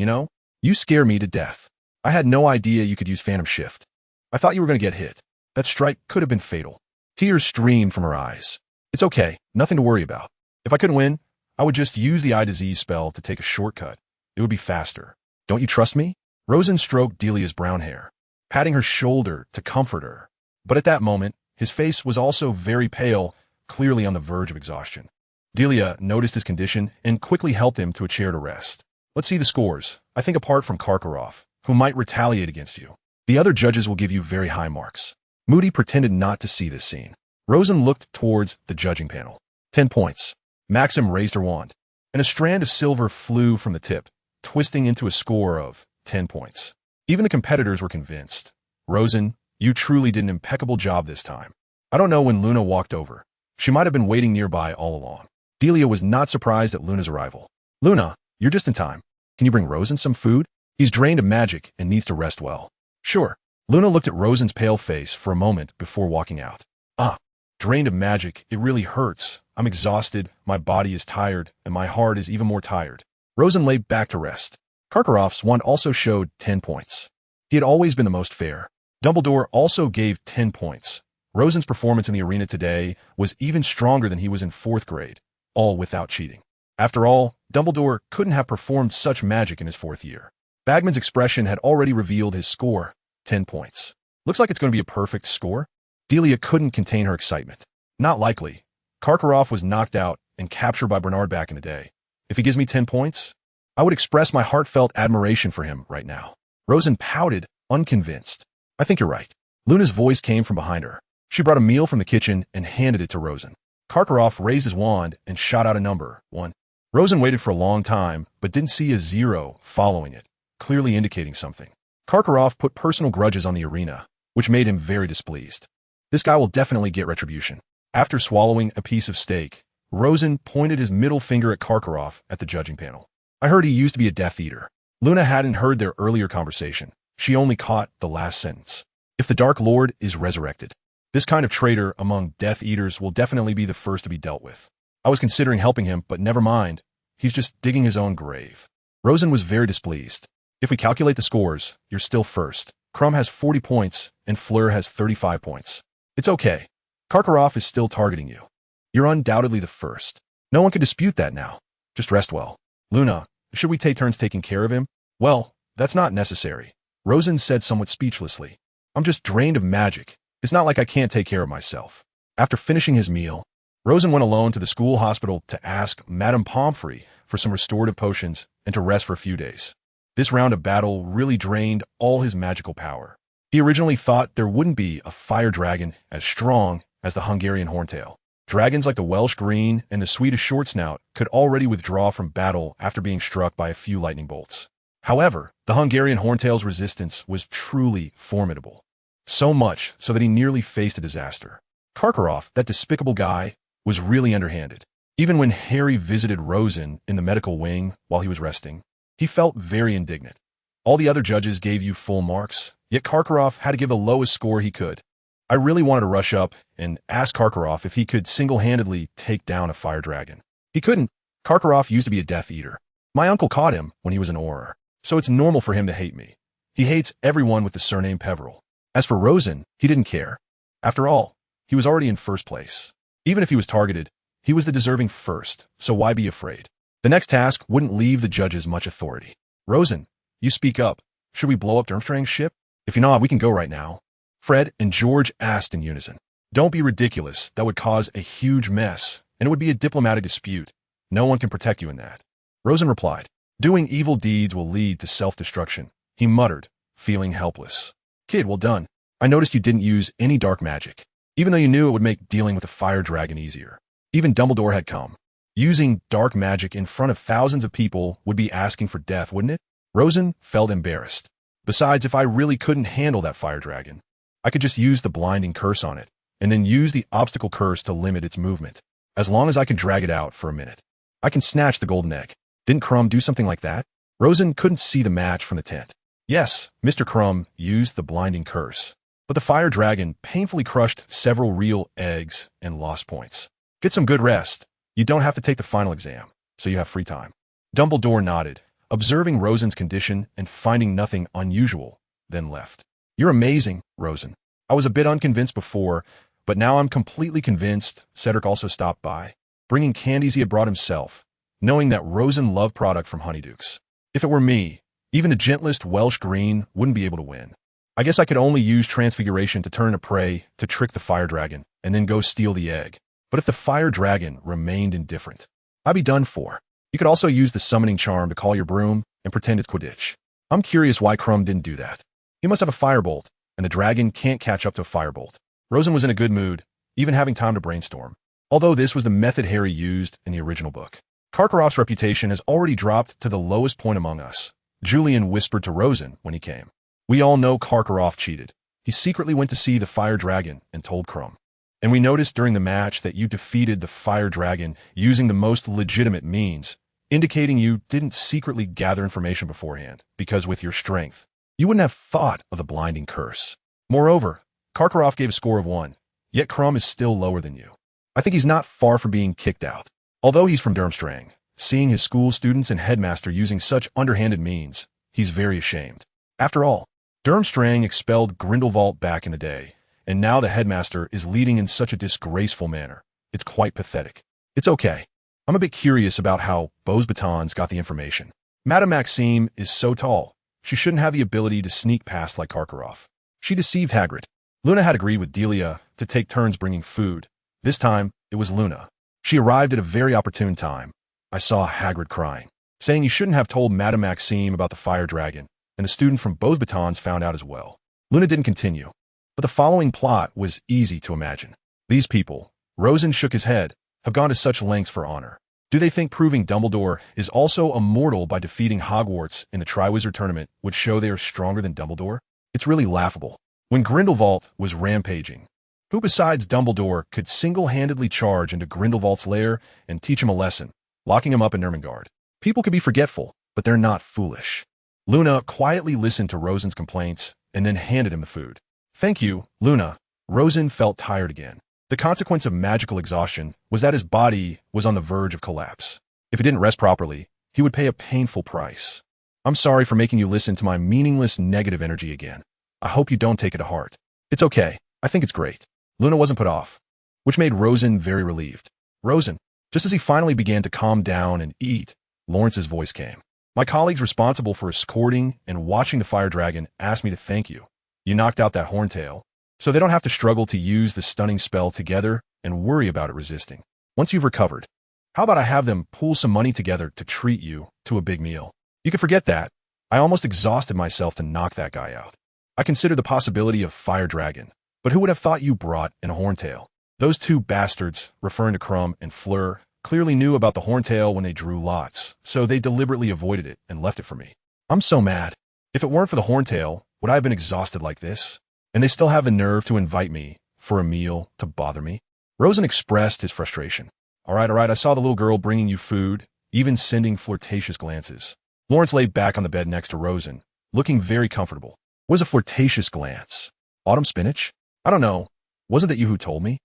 you scare me to death. I had no idea you could use Phantom Shift. I thought you were going to get hit. That strike could have been fatal. Tears streamed from her eyes. It's okay, nothing to worry about. If I couldn't win, I would just use the Eye Disease spell to take a shortcut. It would be faster. Don't you trust me? Rosen stroked Delia's brown hair, patting her shoulder to comfort her. But at that moment, his face was also very pale, clearly on the verge of exhaustion. Delia noticed his condition and quickly helped him to a chair to rest. Let's see the scores. I think apart from Karkaroff, who might retaliate against you, the other judges will give you very high marks. Moody pretended not to see this scene. Rosen looked towards the judging panel. 10 points. Maxim raised her wand, and a strand of silver flew from the tip, twisting into a score of 10 points. Even the competitors were convinced. Rosen, you truly did an impeccable job this time. I don't know when Luna walked over. She might have been waiting nearby all along. Delia was not surprised at Luna's arrival. Luna, you're just in time. Can you bring Rosen some food? He's drained of magic and needs to rest well. Sure. Luna looked at Rosen's pale face for a moment before walking out. Ah, Drained of magic, it really hurts. I'm exhausted, my body is tired, and my heart is even more tired. Rosen lay back to rest. Karkaroff's wand also showed 10 points. He had always been the most fair. Dumbledore also gave 10 points. Rosen's performance in the arena today was even stronger than he was in 4th grade, all without cheating. After all, Dumbledore couldn't have performed such magic in his 4th year. Bagman's expression had already revealed his score, 10 points. Looks like it's going to be a perfect score. Delia couldn't contain her excitement. Not likely. Karkaroff was knocked out and captured by Bernard back in the day. If he gives me 10 points, I would express my heartfelt admiration for him right now. Rosen pouted, unconvinced. I think you're right. Luna's voice came from behind her. She brought a meal from the kitchen and handed it to Rosen. Karkaroff raised his wand and shot out a number, 1. Rosen waited for a long time, but didn't see a 0 following it, clearly indicating something. Karkaroff put personal grudges on the arena, which made him very displeased. This guy will definitely get retribution. After swallowing a piece of steak, Rosen pointed his middle finger at Karkaroff at the judging panel. I heard he used to be a Death Eater. Luna hadn't heard their earlier conversation. She only caught the last sentence. If the Dark Lord is resurrected, this kind of traitor among Death Eaters will definitely be the first to be dealt with. I was considering helping him, but never mind. He's just digging his own grave. Rosen was very displeased. If we calculate the scores, you're still first. Crumb has 40 points, and Fleur has 35 points. It's okay. Karkaroff is still targeting you. You're undoubtedly the first. No one can dispute that now. Just rest well. Luna, should we take turns taking care of him? Well, that's not necessary. Rosen said somewhat speechlessly. I'm just drained of magic. It's not like I can't take care of myself. After finishing his meal, Rosen went alone to the school hospital to ask Madame Pomfrey for some restorative potions and to rest for a few days. This round of battle really drained all his magical power. He originally thought there wouldn't be a fire dragon as strong as the Hungarian Horntail. Dragons like the Welsh Green and the Swedish Shortsnout could already withdraw from battle after being struck by a few lightning bolts. However, the Hungarian Horntail's resistance was truly formidable. So much so that he nearly faced a disaster. Karkaroff, that despicable guy, was really underhanded. Even when Harry visited Rosen in the medical wing while he was resting, he felt very indignant. All the other judges gave you full marks, yet Karkaroff had to give the lowest score he could. I really wanted to rush up and ask Karkaroff if he could single-handedly take down a fire dragon. He couldn't. Karkaroff used to be a Death Eater. My uncle caught him when he was an Auror, so it's normal for him to hate me. He hates everyone with the surname Peveril. As for Rosen, he didn't care. After all, he was already in first place. Even if he was targeted, he was the deserving first, so why be afraid? The next task wouldn't leave the judges much authority. Rosen, you speak up. Should we blow up Durmstrang's ship? If you're not, we can go right now. Fred and George asked in unison. Don't be ridiculous. That would cause a huge mess, and it would be a diplomatic dispute. No one can protect you in that. Rosen replied. Doing evil deeds will lead to self-destruction, he muttered, feeling helpless. Kid, well done. I noticed you didn't use any dark magic, even though you knew it would make dealing with a fire dragon easier. Even Dumbledore had come. Using dark magic in front of thousands of people would be asking for death, wouldn't it? Rosen felt embarrassed. Besides, if I really couldn't handle that fire dragon, I could just use the blinding curse on it, and then use the obstacle curse to limit its movement. As long as I can drag it out for a minute, I can snatch the golden egg. Didn't Crumb do something like that? Rosen couldn't see the match from the tent. Yes, Mr. Crumb used the blinding curse, but the fire dragon painfully crushed several real eggs and lost points. Get some good rest. You don't have to take the final exam, so you have free time. Dumbledore nodded, observing Rosen's condition and finding nothing unusual, then left. You're amazing, Rosen. I was a bit unconvinced before, but now I'm completely convinced. Cedric also stopped by, bringing candies he had brought himself, knowing that Rosen loved product from Honeydukes. If it were me, even the gentlest Welsh Green wouldn't be able to win. I guess I could only use Transfiguration to turn a prey to trick the fire dragon and then go steal the egg. But if the fire dragon remained indifferent, I'd be done for. You could also use the summoning charm to call your broom and pretend it's Quidditch. I'm curious why Crumb didn't do that. He must have a firebolt, and the dragon can't catch up to a firebolt. Rosen was in a good mood, even having time to brainstorm. Although this was the method Harry used in the original book. Karkaroff's reputation has already dropped to the lowest point among us, Julian whispered to Rosen when he came. We all know Karkaroff cheated. He secretly went to see the fire dragon and told Crumb. And we noticed during the match that you defeated the fire dragon using the most legitimate means, indicating you didn't secretly gather information beforehand, because with your strength, you wouldn't have thought of the blinding curse. Moreover, Karkaroff gave a score of 1. yet Crumb is still lower than you. I think he's not far from being kicked out. Although he's from Durmstrang, seeing his school students and headmaster using such underhanded means, he's very ashamed. After all, Durmstrang expelled Grindelwald back in the day, and now the headmaster is leading in such a disgraceful manner. It's quite pathetic. It's okay. I'm a bit curious about how Beauxbatons got the information. Madame Maxime is so tall, she shouldn't have the ability to sneak past like Karkaroff. She deceived Hagrid. Luna had agreed with Delia to take turns bringing food. This time, it was Luna. She arrived at a very opportune time. I saw Hagrid crying, saying he shouldn't have told Madame Maxime about the fire dragon, and the student from Beauxbatons found out as well. Luna didn't continue, but the following plot was easy to imagine. These people, Rosen shook his head, have gone to such lengths for honor. Do they think proving Dumbledore is also immortal by defeating Hogwarts in the Triwizard Tournament would show they are stronger than Dumbledore? It's really laughable. When Grindelwald was rampaging, who besides Dumbledore could single-handedly charge into Grindelwald's lair and teach him a lesson, locking him up in Ermengarde? People can be forgetful, but they're not foolish. Luna quietly listened to Rosen's complaints and then handed him the food. Thank you, Luna. Rosen felt tired again. The consequence of magical exhaustion was that his body was on the verge of collapse. If he didn't rest properly, he would pay a painful price. I'm sorry for making you listen to my meaningless negative energy again. I hope you don't take it to heart. It's okay. I think it's great. Luna wasn't put off, which made Rosen very relieved. Rosen, just as he finally began to calm down and eat, Lawrence's voice came. My colleagues responsible for escorting and watching the fire dragon asked me to thank you. You knocked out that horntail, so they don't have to struggle to use the stunning spell together and worry about it resisting. Once you've recovered, how about I have them pool some money together to treat you to a big meal? You can forget that. I almost exhausted myself to knock that guy out. I consider the possibility of fire dragon, but who would have thought you brought in a horntail? Those two bastards, referring to Crumb and Fleur, clearly knew about the horntail when they drew lots, so they deliberately avoided it and left it for me. I'm so mad. If it weren't for the horntail, would I have been exhausted like this? And they still have the nerve to invite me for a meal to bother me? Rosen expressed his frustration. All right, I saw the little girl bringing you food, even sending flirtatious glances. Lawrence lay back on the bed next to Rosen, looking very comfortable. What is a flirtatious glance? Autumn spinach? I don't know. Wasn't that you who told me?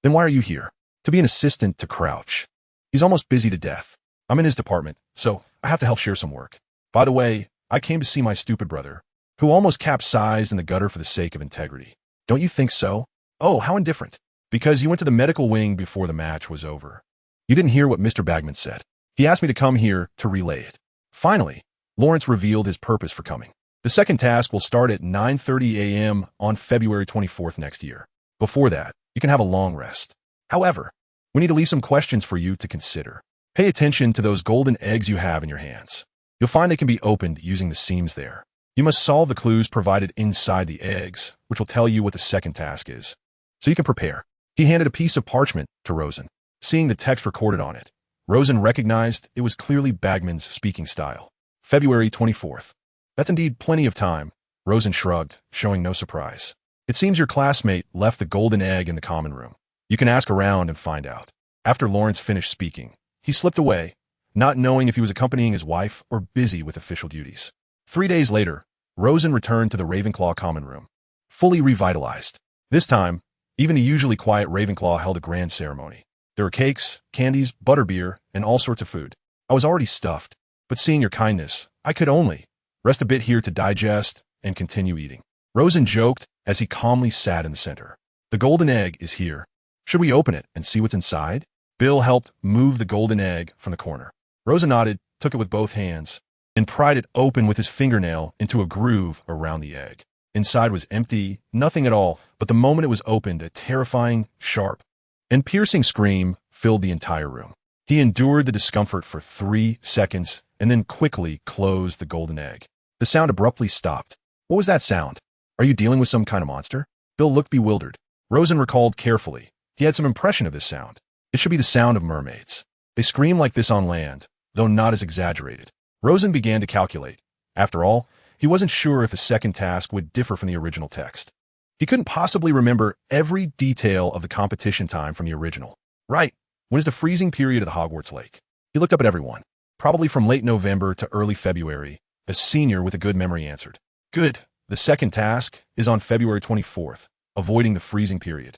Then why are you here? To be an assistant to Crouch. He's almost busy to death. I'm in his department, so I have to help share some work. By the way, I came to see my stupid brother, who almost capsized in the gutter for the sake of integrity. Don't you think so? Oh, how indifferent. Because you went to the medical wing before the match was over. You didn't hear what Mr. Bagman said. He asked me to come here to relay it. Finally, Lawrence revealed his purpose for coming. The second task will start at 9:30 a.m. on February 24th next year. Before that, you can have a long rest. However, we need to leave some questions for you to consider. Pay attention to those golden eggs you have in your hands. You'll find they can be opened using the seams there. You must solve the clues provided inside the eggs, which will tell you what the second task is. So you can prepare. He handed a piece of parchment to Rosen. Seeing the text recorded on it, Rosen recognized it was clearly Bagman's speaking style. February 24th. That's indeed plenty of time. Rosen shrugged, showing no surprise. It seems your classmate left the golden egg in the common room. You can ask around and find out. After Lawrence finished speaking, he slipped away, not knowing if he was accompanying his wife or busy with official duties. 3 days later, Rosen returned to the Ravenclaw common room, fully revitalized. This time, even the usually quiet Ravenclaw held a grand ceremony. There were cakes, candies, butterbeer, and all sorts of food. I was already stuffed, but seeing your kindness, I could only rest a bit here to digest and continue eating. Rosen joked as he calmly sat in the center. The golden egg is here. Should we open it and see what's inside? Bill helped move the golden egg from the corner. Rosen nodded, took it with both hands, and pried it open with his fingernail into a groove around the egg. Inside was empty, nothing at all, but the moment it was opened, a terrifying, sharp, and piercing scream filled the entire room. He endured the discomfort for 3 seconds and then quickly closed the golden egg. The sound abruptly stopped. What was that sound? Are you dealing with some kind of monster? Bill looked bewildered. Rosen recalled carefully. He had some impression of this sound. It should be the sound of mermaids. They scream like this on land, though not as exaggerated. Rosen began to calculate. After all, he wasn't sure if the second task would differ from the original text. He couldn't possibly remember every detail of the competition time from the original. Right. When is the freezing period of the Hogwarts Lake? He looked up at everyone. Probably from late November to early February. A senior with a good memory answered. Good. The second task is on February 24th, avoiding the freezing period.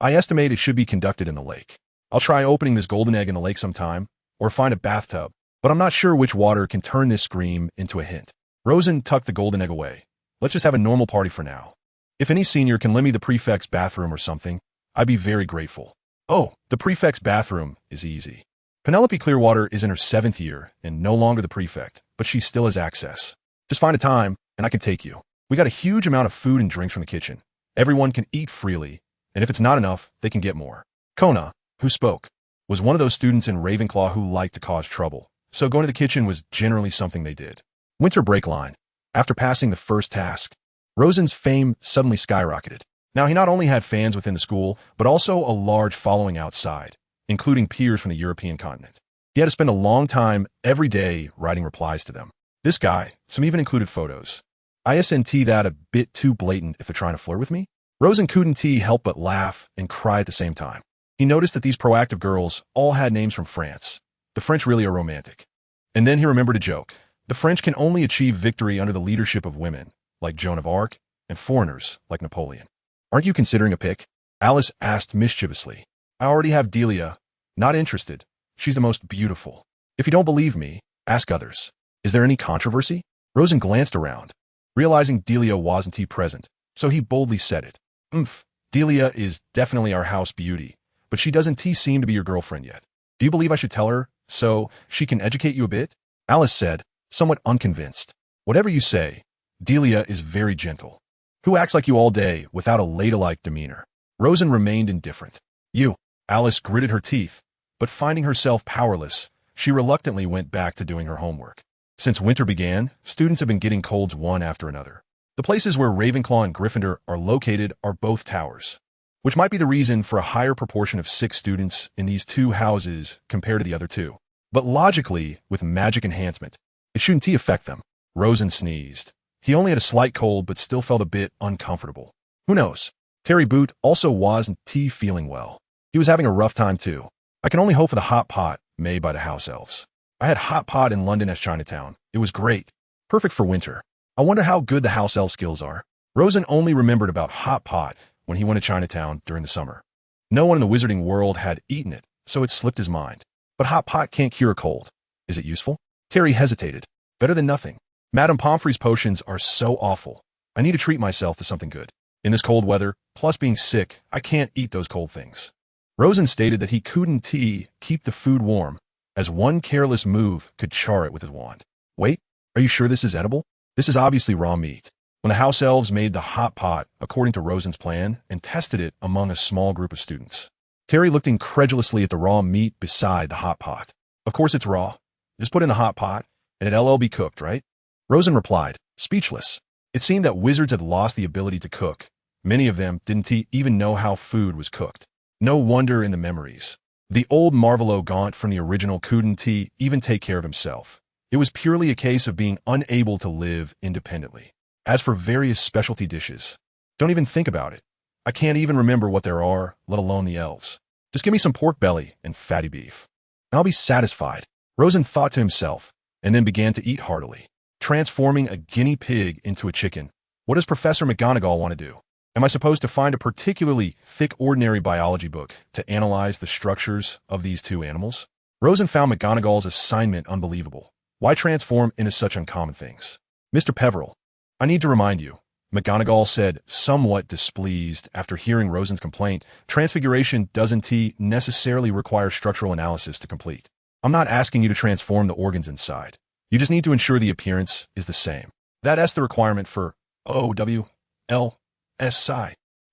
I estimate it should be conducted in the lake. I'll try opening this golden egg in the lake sometime, or find a bathtub, but I'm not sure which water can turn this scream into a hint. Rosen tucked the golden egg away. Let's just have a normal party for now. If any senior can lend me the prefect's bathroom or something, I'd be very grateful. Oh, the prefect's bathroom is easy. Penelope Clearwater is in her 7th year and no longer the prefect, but she still has access. Just find a time, and I can take you. We got a huge amount of food and drinks from the kitchen. Everyone can eat freely, and if it's not enough, they can get more. Kona, who spoke, was one of those students in Ravenclaw who liked to cause trouble, so going to the kitchen was generally something they did. Winter break line. After passing the first task, Rosen's fame suddenly skyrocketed. Now he not only had fans within the school, but also a large following outside, including peers from the European continent. He had to spend a long time every day writing replies to them. This guy, some even included photos. Isn't that a bit too blatant if they're trying to flirt with me? Rosen couldn't help but laugh and cry at the same time. He noticed that these proactive girls all had names from France. The French really are romantic. And then he remembered a joke. The French can only achieve victory under the leadership of women, like Joan of Arc, and foreigners, like Napoleon. Aren't you considering a pick? Alice asked mischievously. I already have Delia. Not interested. She's the most beautiful. If you don't believe me, ask others. Is there any controversy? Rosen glanced around, realizing Delia wasn't present, so he boldly said it. Delia is definitely our house beauty, but she doesn't seem to be your girlfriend yet. Do you believe I should tell her, so she can educate you a bit? Alice said, somewhat unconvinced. Whatever you say, Delia is very gentle. Who acts like you all day without a ladylike demeanor? Rosen remained indifferent. You. Alice gritted her teeth, but finding herself powerless, she reluctantly went back to doing her homework. Since winter began, students have been getting colds one after another. The places where Ravenclaw and Gryffindor are located are both towers, which might be the reason for a higher proportion of sick students in these two houses compared to the other two. But logically, with magic enhancement, it shouldn't affect them. Rosen sneezed. He only had a slight cold but still felt a bit uncomfortable. Who knows? Terry Boot also wasn't feeling well. He was having a rough time too. I can only hope for the hot pot made by the house elves. I had hot pot in London as Chinatown. It was great. Perfect for winter. I wonder how good the house elf skills are. Rosen only remembered about hot pot when he went to Chinatown during the summer. No one in the wizarding world had eaten it, so it slipped his mind. But hot pot can't cure a cold. Is it useful? Terry hesitated. Better than nothing. Madame Pomfrey's potions are so awful. I need to treat myself to something good. In this cold weather, plus being sick, I can't eat those cold things. Rosen stated that he couldn't keep the food warm, as one careless move could char it with his wand. Wait, are you sure this is edible? This is obviously raw meat. When the house elves made the hot pot according to Rosen's plan and tested it among a small group of students, Terry looked incredulously at the raw meat beside the hot pot. Of course it's raw. Just put it in the hot pot, and it'll be cooked, right? Rosen replied, speechless. It seemed that wizards had lost the ability to cook. Many of them didn't even know how food was cooked. No wonder in the memories. The old Marvolo Gaunt from the original couldn't even take care of himself. It was purely a case of being unable to live independently. As for various specialty dishes, don't even think about it. I can't even remember what there are, let alone the elves. Just give me some pork belly and fatty beef, and I'll be satisfied. Rosen thought to himself, and then began to eat heartily. Transforming a guinea pig into a chicken. What does Professor McGonagall want to do? Am I supposed to find a particularly thick ordinary biology book to analyze the structures of these two animals? Rosen found McGonagall's assignment unbelievable. Why transform into such uncommon things? Mr. Peveril, I need to remind you, McGonagall said, somewhat displeased after hearing Rosen's complaint. Transfiguration doesn't necessarily require structural analysis to complete. I'm not asking you to transform the organs inside. You just need to ensure the appearance is the same. That's the requirement for OWLSI.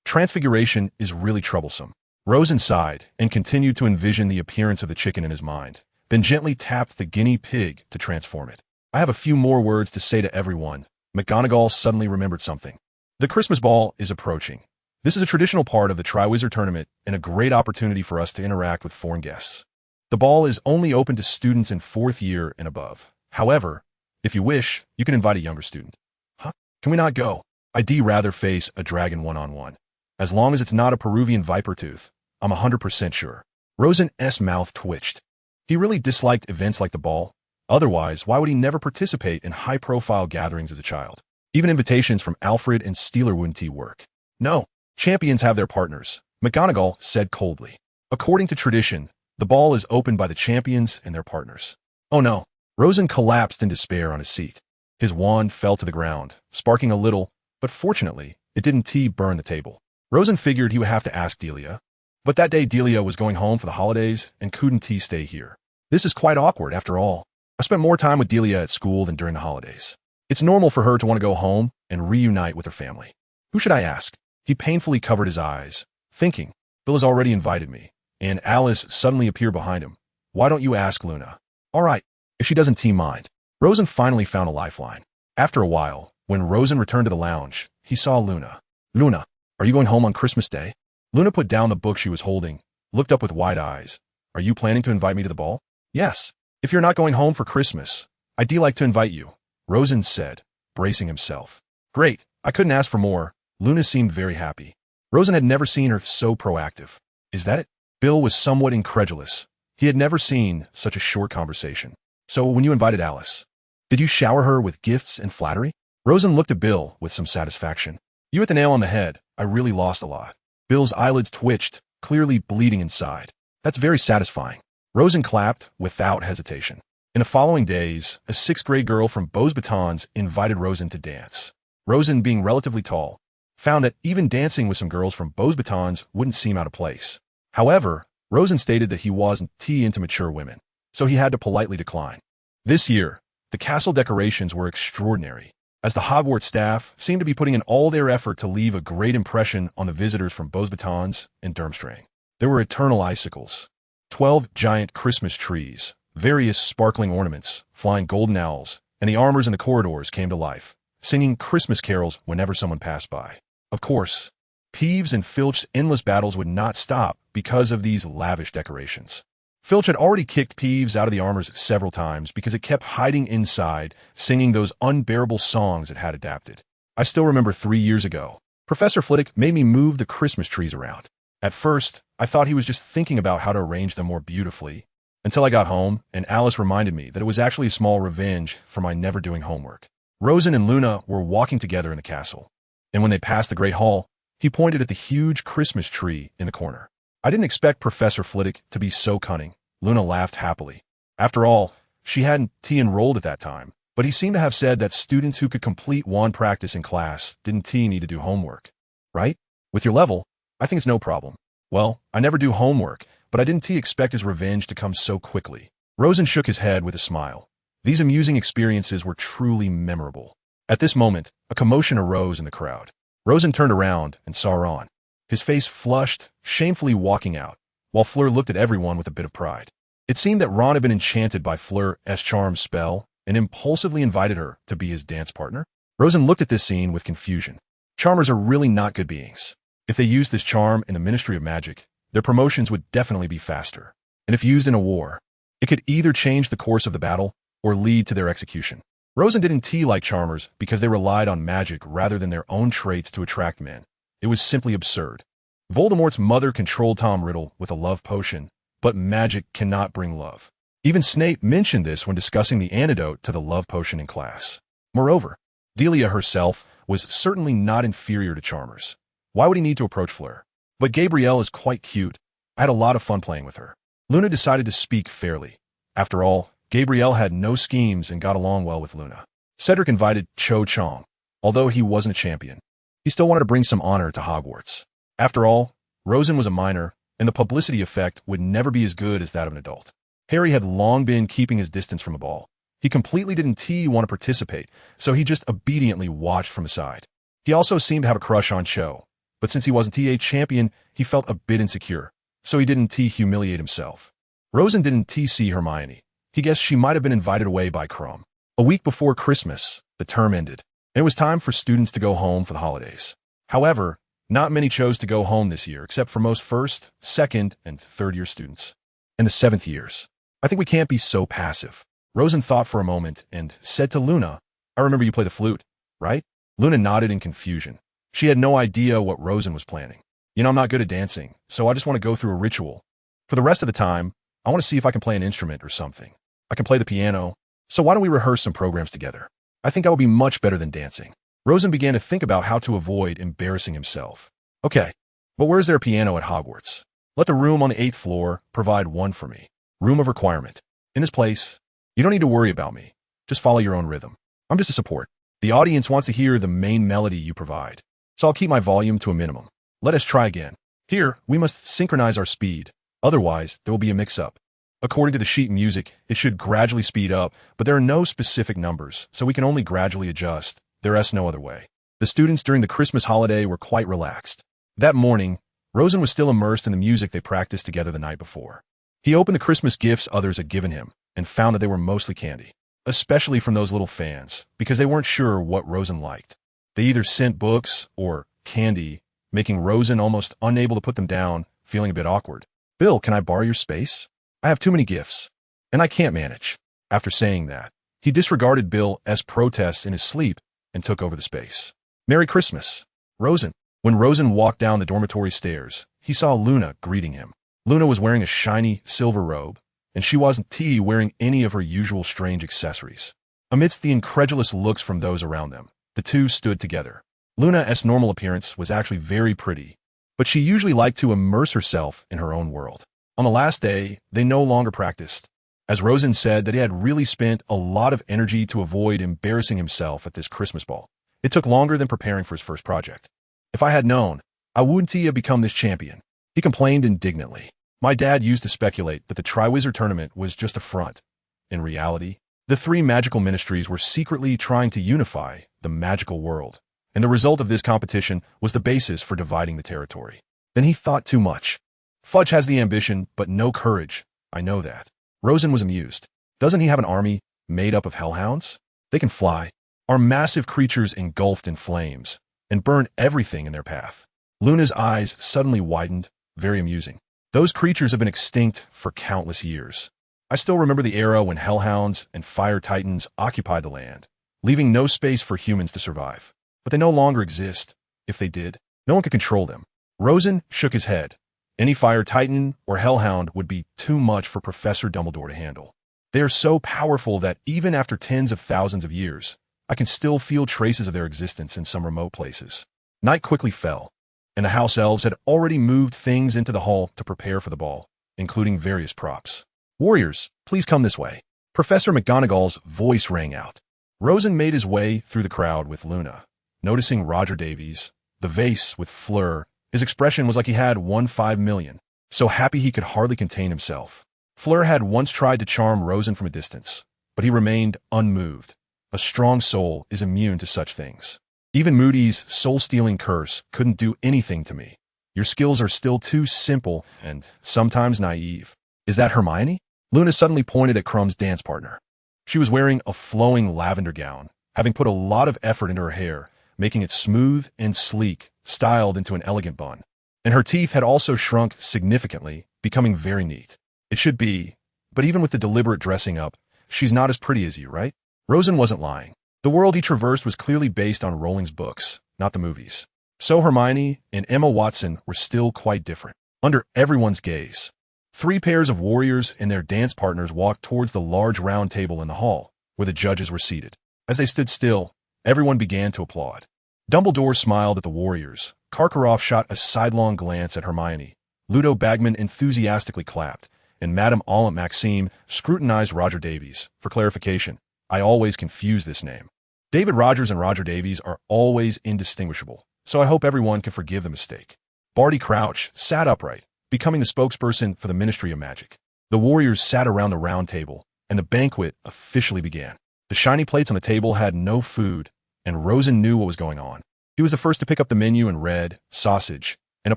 Transfiguration is really troublesome. Rosen sighed and continued to envision the appearance of the chicken in his mind, then gently tapped the guinea pig to transform it. I have a few more words to say to everyone. McGonagall suddenly remembered something. The Christmas ball is approaching. This is a traditional part of the Triwizard Tournament and a great opportunity for us to interact with foreign guests. The ball is only open to students in 4th year and above. However, if you wish, you can invite a younger student. Can we not go? I'd rather face a dragon one-on-one. As long as it's not a Peruvian viper tooth, I'm 100% sure. Rosen's mouth twitched. He really disliked events like the ball. Otherwise, why would he never participate in high-profile gatherings as a child? Even invitations from Alfred and Steeler wouldn't work. No, champions have their partners, McGonagall said coldly. According to tradition, the ball is opened by the champions and their partners. Oh no. Rosen collapsed in despair on his seat. His wand fell to the ground, sparking a little, but fortunately, it didn't burn the table. Rosen figured he would have to ask Delia. But that day Delia was going home for the holidays and couldn't stay here. This is quite awkward after all. I spent more time with Delia at school than during the holidays. It's normal for her to want to go home and reunite with her family. Who should I ask? He painfully covered his eyes, thinking, Bill has already invited me, and Alice suddenly appeared behind him. Why don't you ask Luna? All right, if she doesn't mind. Rosen finally found a lifeline. After a while, when Rosen returned to the lounge, he saw Luna. Luna, are you going home on Christmas Day? Luna put down the book she was holding, looked up with wide eyes. Are you planning to invite me to the ball? Yes. If you're not going home for Christmas, I'd like to invite you, Rosen said, bracing himself. Great, I couldn't ask for more. Luna seemed very happy. Rosen had never seen her so proactive. Is that it? Bill was somewhat incredulous. He had never seen such a short conversation. So when you invited Alice, did you shower her with gifts and flattery? Rosen looked at Bill with some satisfaction. You hit the nail on the head. I really lost a lot. Bill's eyelids twitched, clearly bleeding inside. That's very satisfying. Rosen clapped without hesitation. In the following days, a sixth-grade girl from Beauxbatons invited Rosen to dance. Rosen, being relatively tall, found that even dancing with some girls from Beauxbatons wouldn't seem out of place. However, Rosen stated that he wasn't into mature women, so he had to politely decline. This year, the castle decorations were extraordinary, as the Hogwarts staff seemed to be putting in all their effort to leave a great impression on the visitors from Beauxbatons and Durmstrang. There were eternal icicles, 12 giant Christmas trees, various sparkling ornaments, flying golden owls, and the armors in the corridors came to life, singing Christmas carols whenever someone passed by. Of course, Peeves and Filch's endless battles would not stop because of these lavish decorations. Filch had already kicked Peeves out of the armors several times because it kept hiding inside, singing those unbearable songs it had adapted. I still remember 3 years ago, Professor Flitwick made me move the Christmas trees around. At first, I thought he was just thinking about how to arrange them more beautifully, until I got home and Alice reminded me that it was actually a small revenge for my never doing homework. Rosen and Luna were walking together in the castle, and when they passed the Great Hall, he pointed at the huge Christmas tree in the corner. I didn't expect Professor Flitwick to be so cunning. Luna laughed happily. After all, she hadn't enrolled at that time, but he seemed to have said that students who could complete wand practice in class didn't need to do homework. Right? With your level, I think it's no problem. Well, I never do homework, but I didn't expect his revenge to come so quickly. Rosen shook his head with a smile. These amusing experiences were truly memorable. At this moment, a commotion arose in the crowd. Rosen turned around and saw Ron. His face flushed, shamefully walking out, while Fleur looked at everyone with a bit of pride. It seemed that Ron had been enchanted by Fleur's charm spell and impulsively invited her to be his dance partner. Rosen looked at this scene with confusion. Charmers are really not good beings. If they used this charm in the Ministry of Magic, their promotions would definitely be faster. And if used in a war, it could either change the course of the battle or lead to their execution. Rosen didn't like charmers because they relied on magic rather than their own traits to attract men. It was simply absurd. Voldemort's mother controlled Tom Riddle with a love potion, but magic cannot bring love. Even Snape mentioned this when discussing the antidote to the love potion in class. Moreover, Delia herself was certainly not inferior to charmers. Why would he need to approach Fleur? But Gabrielle is quite cute. I had a lot of fun playing with her. Luna decided to speak fairly. After all, Gabrielle had no schemes and got along well with Luna. Cedric invited Cho Chang. Although he wasn't a champion, he still wanted to bring some honor to Hogwarts. After all, Rosen was a minor, and the publicity effect would never be as good as that of an adult. Harry had long been keeping his distance from the ball. He completely didn't want to participate, so he just obediently watched from the side. He also seemed to have a crush on Cho, but since he wasn't a champion, he felt a bit insecure, so he didn't humiliate himself. Rosen didn't see Hermione. He guessed she might have been invited away by Krum. A week before Christmas, the term ended, and it was time for students to go home for the holidays. However, not many chose to go home this year, except for most first, second, and third-year students. And the seventh years. I think we can't be so passive. Rosen thought for a moment and said to Luna, I remember you play the flute, right? Luna nodded in confusion. She had no idea what Rosen was planning. I'm not good at dancing, so I just want to go through a ritual. For the rest of the time, I want to see if I can play an instrument or something. I can play the piano, so why don't we rehearse some programs together? I think I will be much better than dancing. Rosen began to think about how to avoid embarrassing himself. Okay, But where's their piano at Hogwarts? Let the room on the 8th floor provide one for me. Room of requirement. In this place, you don't need to worry about me. Just follow your own rhythm. I'm just a support. The audience wants to hear the main melody you provide, so I'll keep my volume to a minimum. Let us try again. Here, we must synchronize our speed. Otherwise, there will be a mix-up. According to the sheet music, it should gradually speed up, but there are no specific numbers, so we can only gradually adjust. There's no other way. The students during the Christmas holiday were quite relaxed. That morning, Rosen was still immersed in the music they practiced together the night before. He opened the Christmas gifts others had given him and found that they were mostly candy, especially from those little fans, because they weren't sure what Rosen liked. They either sent books or candy, making Rosen almost unable to put them down, feeling a bit awkward. Bill, can I borrow your space? I have too many gifts, and I can't manage. After saying that, he disregarded Bill's protests in his sleep and took over the space. Merry Christmas, Rosen. When Rosen walked down the dormitory stairs, he saw Luna greeting him. Luna was wearing a shiny silver robe, and she wasn't wearing any of her usual strange accessories. Amidst the incredulous looks from those around them, the two stood together. Luna's normal appearance was actually very pretty, but she usually liked to immerse herself in her own world. On the last day, they no longer practiced, as Rosen said that he had really spent a lot of energy to avoid embarrassing himself at this Christmas ball. It took longer than preparing for his first project. If I had known, I wouldn't have become this champion, he complained indignantly. My dad used to speculate that the Triwizard Tournament was just a front. In reality, the three magical ministries were secretly trying to unify the magical world, and the result of this competition was the basis for dividing the territory. Then he thought too much. Fudge has the ambition, but no courage. I know that. Rosen was amused. Doesn't he have an army made up of hellhounds? They can fly, are massive creatures engulfed in flames, and burn everything in their path. Luna's eyes suddenly widened, very amusing. Those creatures have been extinct for countless years. I still remember the era when hellhounds and fire titans occupied the land, leaving no space for humans to survive. But they no longer exist. If they did, no one could control them. Rosen shook his head. Any fire titan or hellhound would be too much for Professor Dumbledore to handle. They are so powerful that even after tens of thousands of years, I can still feel traces of their existence in some remote places. Night quickly fell, and the house elves had already moved things into the hall to prepare for the ball, including various props. Warriors, please come this way. Professor McGonagall's voice rang out. Rosen made his way through the crowd with Luna. Noticing Roger Davies, the vase with Fleur, his expression was like he had won 5 million, so happy he could hardly contain himself. Fleur had once tried to charm Rosen from a distance, but he remained unmoved. A strong soul is immune to such things. Even Moody's soul-stealing curse couldn't do anything to me. Your skills are still too simple and sometimes naive. Is that Hermione? Luna suddenly pointed at Krumm's dance partner. She was wearing a flowing lavender gown, having put a lot of effort into her hair, making it smooth and sleek, styled into an elegant bun. And her teeth had also shrunk significantly, becoming very neat. It should be, but even with the deliberate dressing up, she's not as pretty as you, right? Rosen wasn't lying. The world he traversed was clearly based on Rowling's books, not the movies. So Hermione and Emma Watson were still quite different. Under everyone's gaze, 3 pairs of warriors and their dance partners walked towards the large round table in the hall, where the judges were seated. As they stood still, everyone began to applaud. Dumbledore smiled at the warriors. Karkaroff shot a sidelong glance at Hermione. Ludo Bagman enthusiastically clapped, and Madame Olympe Maxime scrutinized Roger Davies. For clarification, I always confuse this name. David Rogers and Roger Davies are always indistinguishable, so I hope everyone can forgive the mistake. Barty Crouch sat upright, becoming the spokesperson for the Ministry of Magic. The warriors sat around the round table, and the banquet officially began. The shiny plates on the table had no food, and Rosen knew what was going on. He was the first to pick up the menu and read, sausage, and a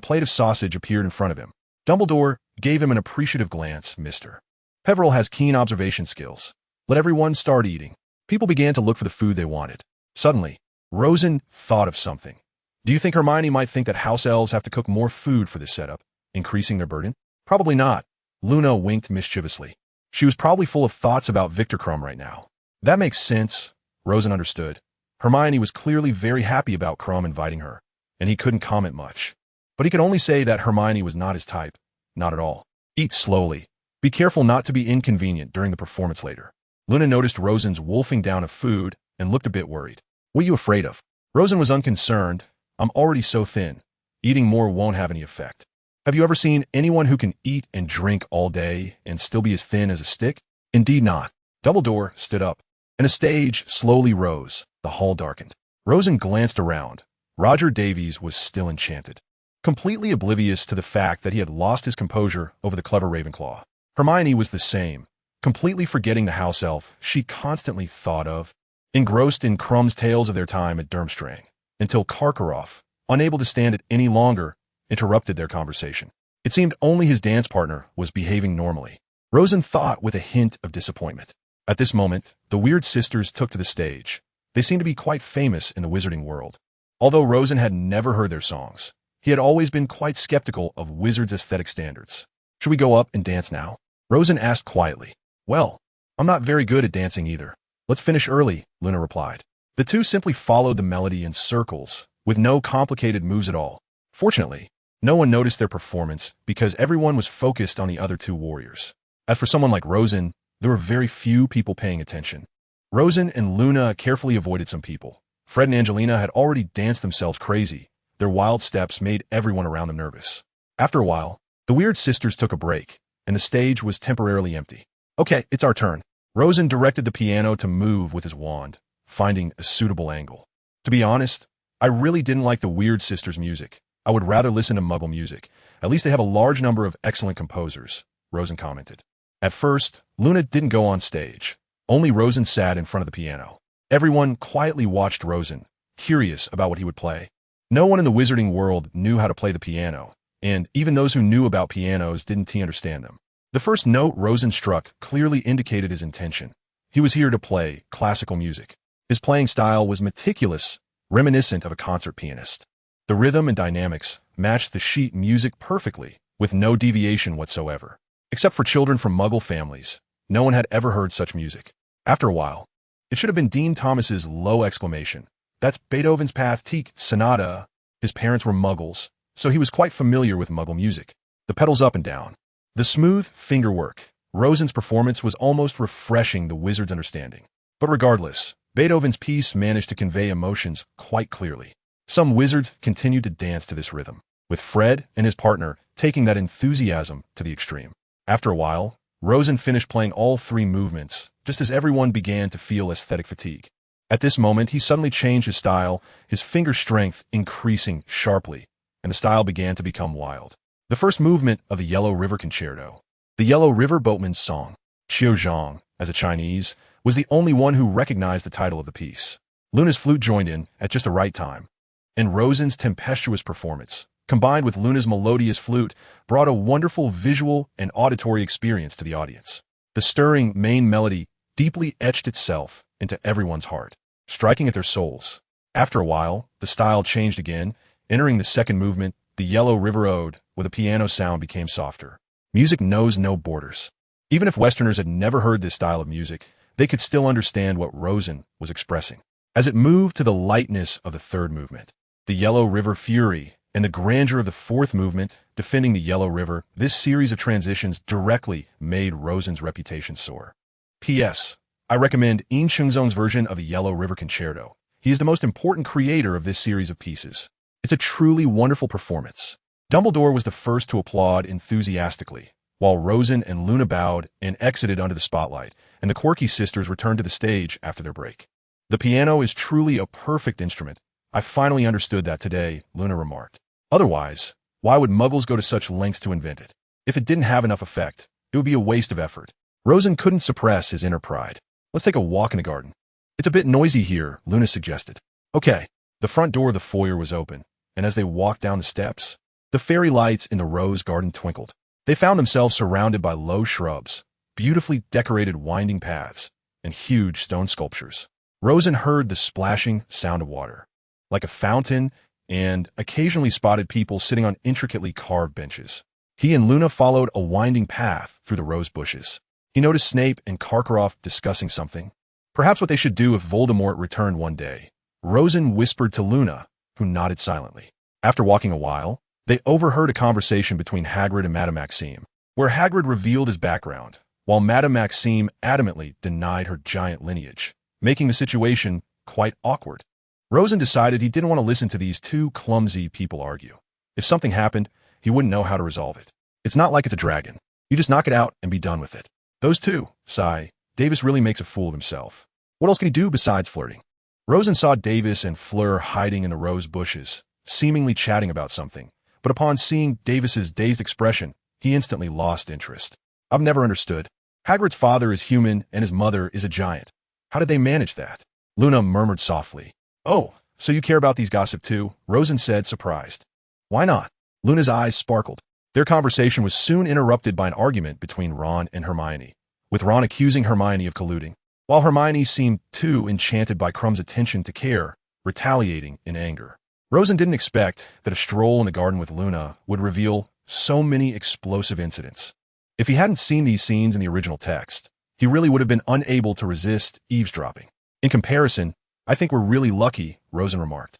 plate of sausage appeared in front of him. Dumbledore gave him an appreciative glance. Mr. Peverell has keen observation skills. Let everyone start eating. People began to look for the food they wanted. Suddenly, Rosen thought of something. Do you think Hermione might think that house elves have to cook more food for this setup, increasing their burden? Probably not. Luna winked mischievously. She was probably full of thoughts about Victor Crumb right now. That makes sense, Rosen understood. Hermione was clearly very happy about Crumb inviting her, and he couldn't comment much. But he could only say that Hermione was not his type. Not at all. Eat slowly. Be careful not to be inconvenient during the performance later. Luna noticed Rosen's wolfing down of food and looked a bit worried. What are you afraid of? Rosen was unconcerned. I'm already so thin. Eating more won't have any effect. Have you ever seen anyone who can eat and drink all day and still be as thin as a stick? Indeed not. Dumbledore stood up, and a stage slowly rose. The hall darkened. Rosen glanced around. Roger Davies was still enchanted, completely oblivious to the fact that he had lost his composure over the clever Ravenclaw. Hermione was the same, completely forgetting the house elf she constantly thought of, engrossed in Crumb's tales of their time at Durmstrang, until Karkaroff, unable to stand it any longer, interrupted their conversation. It seemed only his dance partner was behaving normally. Rosen thought with a hint of disappointment. At this moment, the Weird Sisters took to the stage. They seemed to be quite famous in the wizarding world. Although Rosen had never heard their songs, he had always been quite skeptical of wizards' aesthetic standards. Should we go up and dance now? Rosen asked quietly. Well, I'm not very good at dancing either. Let's finish early, Luna replied. The two simply followed the melody in circles, with no complicated moves at all. Fortunately, no one noticed their performance because everyone was focused on the other two warriors. As for someone like Rosen, there were very few people paying attention. Rosen and Luna carefully avoided some people. Fred and Angelina had already danced themselves crazy. Their wild steps made everyone around them nervous. After a while, the Weird Sisters took a break, and the stage was temporarily empty. Okay, it's our turn. Rosen directed the piano to move with his wand, finding a suitable angle. To be honest, I really didn't like the Weird Sisters' music. I would rather listen to Muggle music. At least they have a large number of excellent composers, Rosen commented. At first, Luna didn't go on stage. Only Rosen sat in front of the piano. Everyone quietly watched Rosen, curious about what he would play. No one in the wizarding world knew how to play the piano, and even those who knew about pianos didn't understand them. The first note Rosen struck clearly indicated his intention. He was here to play classical music. His playing style was meticulous, reminiscent of a concert pianist. The rhythm and dynamics matched the sheet music perfectly, with no deviation whatsoever. Except for children from Muggle families, no one had ever heard such music. After a while, it should have been Dean Thomas's low exclamation. That's Beethoven's Pathetique Sonata. His parents were Muggles, so he was quite familiar with Muggle music. The pedals up and down. The smooth finger work. Rosen's performance was almost refreshing the wizard's understanding. But regardless, Beethoven's piece managed to convey emotions quite clearly. Some wizards continued to dance to this rhythm, with Fred and his partner taking that enthusiasm to the extreme. After a while, Rosen finished playing all three movements, just as everyone began to feel aesthetic fatigue. At this moment, he suddenly changed his style, his finger strength increasing sharply, and the style began to become wild. The first movement of the Yellow River Concerto, the Yellow River Boatman's Song, Qiu Zhang, as a Chinese, was the only one who recognized the title of the piece. Luna's flute joined in at just the right time, and Rosen's tempestuous performance, combined with Luna's melodious flute, brought a wonderful visual and auditory experience to the audience. The stirring main melody deeply etched itself into everyone's heart, striking at their souls. After a while, the style changed again. Entering the second movement, the Yellow River Ode, with a piano sound became softer. Music knows no borders. Even if Westerners had never heard this style of music, they could still understand what Rosen was expressing. As it moved to the lightness of the third movement, the Yellow River Fury, and the grandeur of the fourth movement, defending the Yellow River, this series of transitions directly made Rosen's reputation soar. P.S. I recommend Yin Chungzong's version of the Yellow River Concerto. He is the most important creator of this series of pieces. It's a truly wonderful performance. Dumbledore was the first to applaud enthusiastically, while Rosen and Luna bowed and exited under the spotlight, and the quirky sisters returned to the stage after their break. The piano is truly a perfect instrument. I finally understood that today, Luna remarked. Otherwise, why would Muggles go to such lengths to invent it? If it didn't have enough effect, it would be a waste of effort. Rosen couldn't suppress his inner pride. Let's take a walk in the garden. It's a bit noisy here, Luna suggested. Okay. The front door of the foyer was open, and as they walked down the steps, the fairy lights in the rose garden twinkled. They found themselves surrounded by low shrubs, beautifully decorated winding paths, and huge stone sculptures. Rosen heard the splashing sound of water, like a fountain, and occasionally spotted people sitting on intricately carved benches. He and Luna followed a winding path through the rose bushes. He noticed Snape and Karkaroff discussing something. Perhaps what they should do if Voldemort returned one day. Rosen whispered to Luna, who nodded silently. After walking a while, they overheard a conversation between Hagrid and Madame Maxime, where Hagrid revealed his background, while Madame Maxime adamantly denied her giant lineage, making the situation quite awkward. Rosen decided he didn't want to listen to these two clumsy people argue. If something happened, he wouldn't know how to resolve it. It's not like it's a dragon. You just knock it out and be done with it. Those two, sigh. Davis really makes a fool of himself. What else can he do besides flirting? Rosen saw Davis and Fleur hiding in the rose bushes, seemingly chatting about something, but upon seeing Davis's dazed expression, he instantly lost interest. I've never understood. Hagrid's father is human and his mother is a giant. How did they manage that? Luna murmured softly. Oh, so you care about these gossip too? Rosen said, surprised. Why not? Luna's eyes sparkled. Their conversation was soon interrupted by an argument between Ron and Hermione, with Ron accusing Hermione of colluding, while Hermione seemed too enchanted by Krumm's attention to care, retaliating in anger. Rosen didn't expect that a stroll in the garden with Luna would reveal so many explosive incidents. If he hadn't seen these scenes in the original text, he really would have been unable to resist eavesdropping. In comparison, I think we're really lucky, Rosen remarked.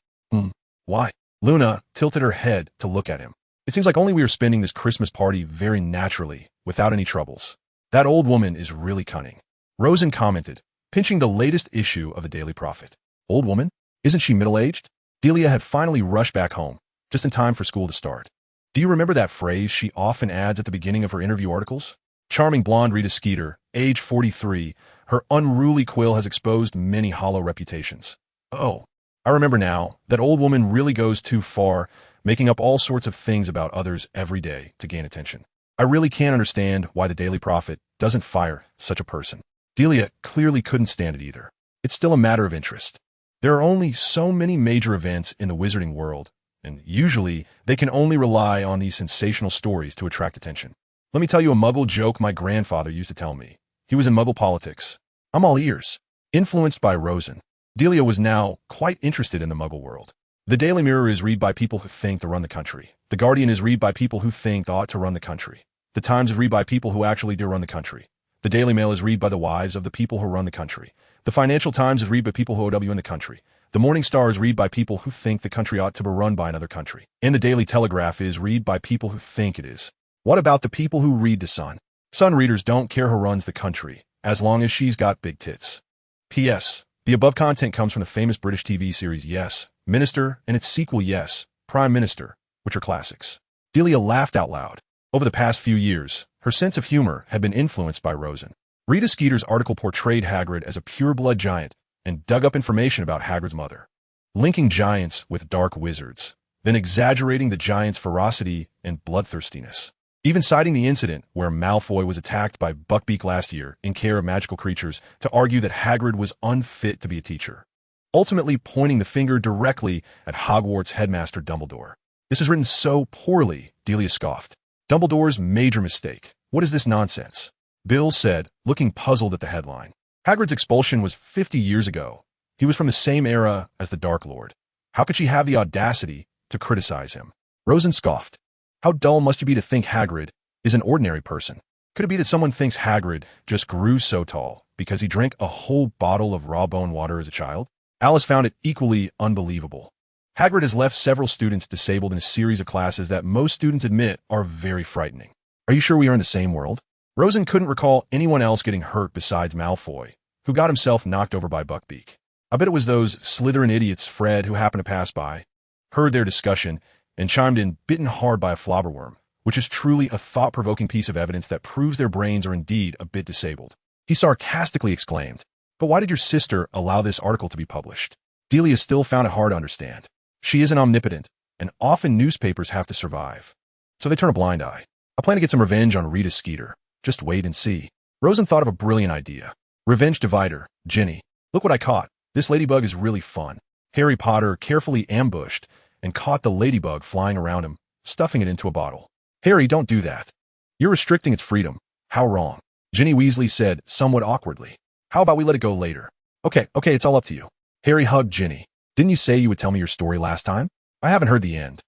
Why? Luna tilted her head to look at him. It seems like only we are spending this Christmas party very naturally, without any troubles. That old woman is really cunning. Rosen commented, pinching the latest issue of the Daily Prophet. Old woman? Isn't she middle-aged? Delia had finally rushed back home, just in time for school to start. Do you remember that phrase she often adds at the beginning of her interview articles? Charming blonde Rita Skeeter, age 43, her unruly quill has exposed many hollow reputations. Oh, I remember now, that old woman really goes too far, making up all sorts of things about others every day to gain attention. I really can't understand why the Daily Prophet doesn't fire such a person. Delia clearly couldn't stand it either. It's still a matter of interest. There are only so many major events in the wizarding world, and usually they can only rely on these sensational stories to attract attention. Let me tell you a Muggle joke my grandfather used to tell me. He was in Muggle politics. I'm all ears. Influenced by Rosen, Delia was now quite interested in the Muggle world. The Daily Mirror is read by people who think to run the country. The Guardian is read by people who think ought to run the country. The Times is read by people who actually do run the country. The Daily Mail is read by the wives of the people who run the country. The Financial Times is read by people who OW in the country. The Morning Star is read by people who think the country ought to be run by another country. And the Daily Telegraph is read by people who think it is. What about the people who read the Sun? Sun readers don't care who runs the country, as long as she's got big tits. P.S. The above content comes from the famous British TV series Yes, Minister, and its sequel Yes, Prime Minister, which are classics. Delia laughed out loud. Over the past few years, her sense of humor had been influenced by Rosen. Rita Skeeter's article portrayed Hagrid as a pure-blood giant and dug up information about Hagrid's mother, linking giants with dark wizards, then exaggerating the giant's ferocity and bloodthirstiness. Even citing the incident where Malfoy was attacked by Buckbeak last year in care of magical creatures to argue that Hagrid was unfit to be a teacher, ultimately pointing the finger directly at Hogwarts headmaster Dumbledore. This is written so poorly, Delia scoffed. Dumbledore's major mistake. What is this nonsense? Bill said, looking puzzled at the headline. Hagrid's expulsion was 50 years ago. He was from the same era as the Dark Lord. How could she have the audacity to criticize him? Rosen scoffed. How dull must you be to think Hagrid is an ordinary person? Could it be that someone thinks Hagrid just grew so tall because he drank a whole bottle of raw bone water as a child? Alice found it equally unbelievable. Hagrid has left several students disabled in a series of classes that most students admit are very frightening. Are you sure we are in the same world? Rosen couldn't recall anyone else getting hurt besides Malfoy, who got himself knocked over by Buckbeak. I bet it was those Slytherin idiots Fred who happened to pass by, heard their discussion, and chimed in bitten hard by a flobberworm, which is truly a thought-provoking piece of evidence that proves their brains are indeed a bit disabled. He sarcastically exclaimed, "But why did your sister allow this article to be published?" Delia still found it hard to understand. She isn't omnipotent, and often newspapers have to survive. So they turn a blind eye. I plan to get some revenge on Rita Skeeter. Just wait and see. Rosen thought of a brilliant idea. Revenge divider, Ginny. Look what I caught. This ladybug is really fun. Harry Potter carefully ambushed and caught the ladybug flying around him, stuffing it into a bottle. Harry, don't do that. You're restricting its freedom. How wrong. Ginny Weasley said, somewhat awkwardly. How about we let it go later? Okay, it's all up to you. Harry hugged Ginny. Didn't you say you would tell me your story last time? I haven't heard the end.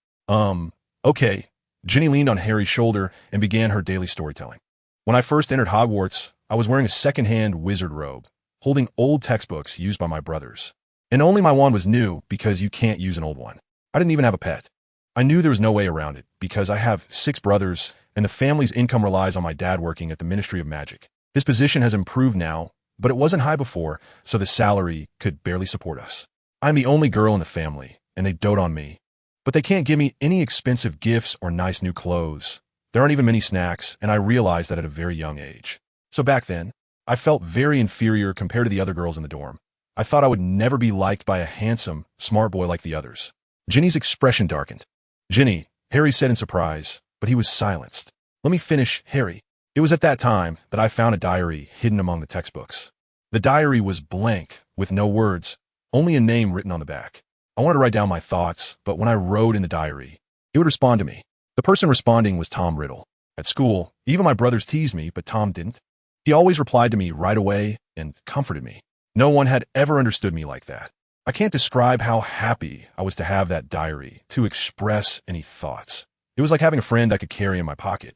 Okay. Ginny leaned on Harry's shoulder and began her daily storytelling. When I first entered Hogwarts, I was wearing a second-hand wizard robe, holding old textbooks used by my brothers. And only my wand was new because you can't use an old one. I didn't even have a pet. I knew there was no way around it because I have 6 brothers and the family's income relies on my dad working at the Ministry of Magic. His position has improved now, but it wasn't high before, so the salary could barely support us. I'm the only girl in the family, and they dote on me. But they can't give me any expensive gifts or nice new clothes. There aren't even many snacks, and I realized that at a very young age. So back then, I felt very inferior compared to the other girls in the dorm. I thought I would never be liked by a handsome, smart boy like the others. Ginny's expression darkened. "Ginny," Harry said in surprise, but he was silenced. "Let me finish, Harry." It was at that time that I found a diary hidden among the textbooks. The diary was blank, with no words, only a name written on the back. I wanted to write down my thoughts, but when I wrote in the diary, it would respond to me. The person responding was Tom Riddle. At school, even my brothers teased me, but Tom didn't. He always replied to me right away and comforted me. No one had ever understood me like that. I can't describe how happy I was to have that diary, to express any thoughts. It was like having a friend I could carry in my pocket.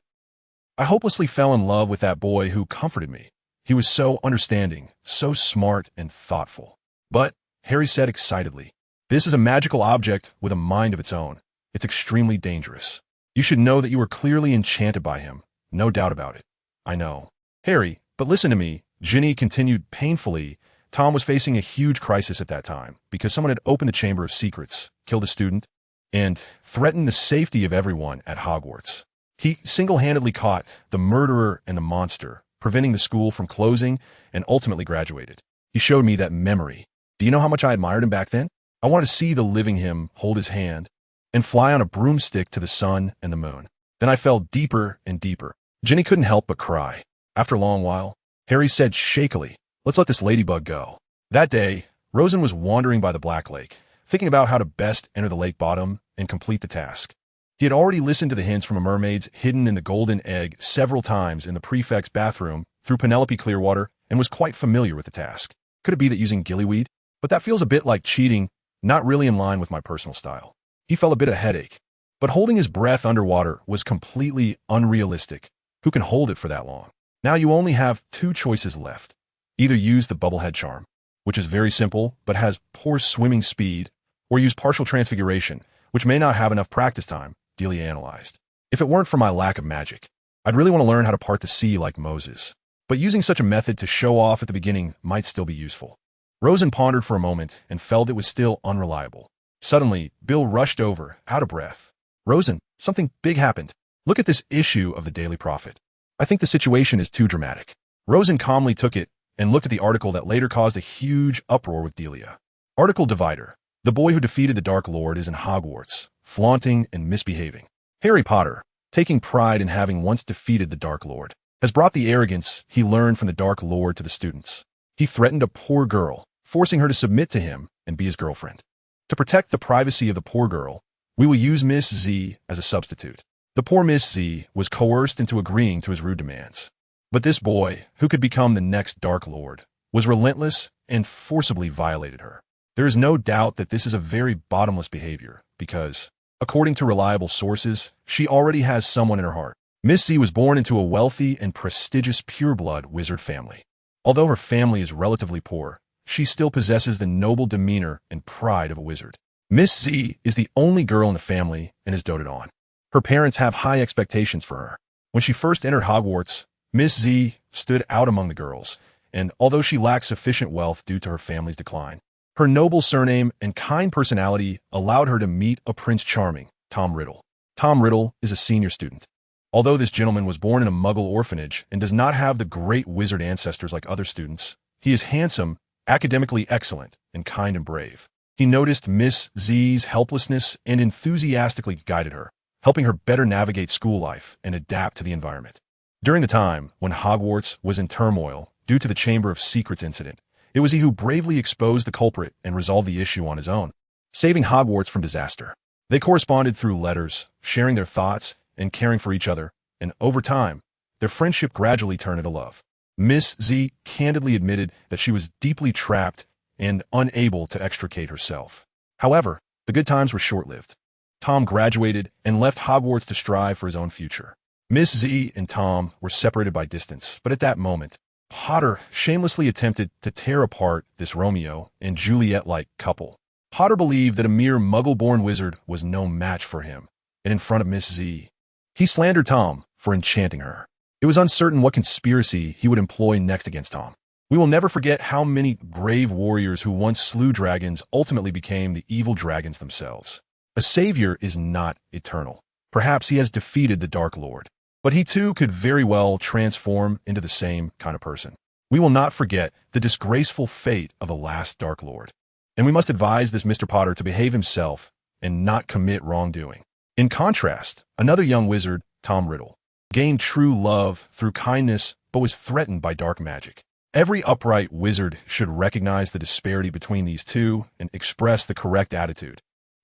I hopelessly fell in love with that boy who comforted me. He was so understanding, so smart and thoughtful. But, Harry said excitedly, "This is a magical object with a mind of its own. It's extremely dangerous. You should know that you were clearly enchanted by him. No doubt about it." "I know." "Harry, but listen to me," Ginny continued painfully. Tom was facing a huge crisis at that time because someone had opened the Chamber of Secrets, killed a student, and threatened the safety of everyone at Hogwarts. He single-handedly caught the murderer and the monster, preventing the school from closing, and ultimately graduated. He showed me that memory. Do you know how much I admired him back then? I wanted to see the living him hold his hand and fly on a broomstick to the sun and the moon. Then I fell deeper and deeper. Ginny couldn't help but cry. After a long while, Harry said shakily, "Let's let this ladybug go." That day, Rosen was wandering by the Black Lake, thinking about how to best enter the lake bottom and complete the task. He had already listened to the hints from a mermaid hidden in the golden egg several times in the prefect's bathroom through Penelope Clearwater and was quite familiar with the task. Could it be that using gillyweed? But that feels a bit like cheating, not really in line with my personal style. He felt a bit of headache. But holding his breath underwater was completely unrealistic. Who can hold it for that long? Now you only have two choices left. Either use the bubblehead charm, which is very simple but has poor swimming speed, or use partial transfiguration, which may not have enough practice time, Delia analyzed. If it weren't for my lack of magic, I'd really want to learn how to part the sea like Moses. But using such a method to show off at the beginning might still be useful. Rosen pondered for a moment and felt it was still unreliable. Suddenly, Bill rushed over, out of breath. "Rosen, something big happened. Look at this issue of the Daily Prophet. I think the situation is too dramatic." Rosen calmly took it and looked at the article that later caused a huge uproar with Delia. Article Divider. The boy who defeated the Dark Lord is in Hogwarts, flaunting and misbehaving. Harry Potter, taking pride in having once defeated the Dark Lord, has brought the arrogance he learned from the Dark Lord to the students. He threatened a poor girl, forcing her to submit to him and be his girlfriend. To protect the privacy of the poor girl, we will use Miss Z as a substitute. The poor Miss Z was coerced into agreeing to his rude demands. But this boy, who could become the next Dark Lord, was relentless and forcibly violated her. There is no doubt that this is a very bottomless behavior because, according to reliable sources, she already has someone in her heart. Miss Z was born into a wealthy and prestigious pureblood wizard family. Although her family is relatively poor, she still possesses the noble demeanor and pride of a wizard. Miss Z is the only girl in the family and is doted on. Her parents have high expectations for her. When she first entered Hogwarts, Miss Z stood out among the girls, and although she lacked sufficient wealth due to her family's decline, her noble surname and kind personality allowed her to meet a Prince Charming, Tom Riddle. Tom Riddle is a senior student. Although this gentleman was born in a Muggle orphanage and does not have the great wizard ancestors like other students, he is handsome, academically excellent, and kind and brave. He noticed Miss Z's helplessness and enthusiastically guided her, helping her better navigate school life and adapt to the environment. During the time when Hogwarts was in turmoil due to the Chamber of Secrets incident, it was he who bravely exposed the culprit and resolved the issue on his own, saving Hogwarts from disaster. They corresponded through letters, sharing their thoughts and caring for each other, and over time, their friendship gradually turned into love. Miss Z candidly admitted that she was deeply trapped and unable to extricate herself. However, the good times were short-lived. Tom graduated and left Hogwarts to strive for his own future. Miss Z and Tom were separated by distance, but at that moment, Potter shamelessly attempted to tear apart this Romeo and Juliet-like couple. Potter believed that a mere Muggle-born wizard was no match for him, and in front of Miss Z, he slandered Tom for enchanting her. It was uncertain what conspiracy he would employ next against Tom. We will never forget how many brave warriors who once slew dragons ultimately became the evil dragons themselves. A savior is not eternal. Perhaps he has defeated the Dark Lord, but he too could very well transform into the same kind of person. We will not forget the disgraceful fate of the last Dark Lord, and we must advise this Mr. Potter to behave himself and not commit wrongdoing. In contrast, another young wizard, Tom Riddle, gained true love through kindness but was threatened by dark magic. Every upright wizard should recognize the disparity between these two and express the correct attitude.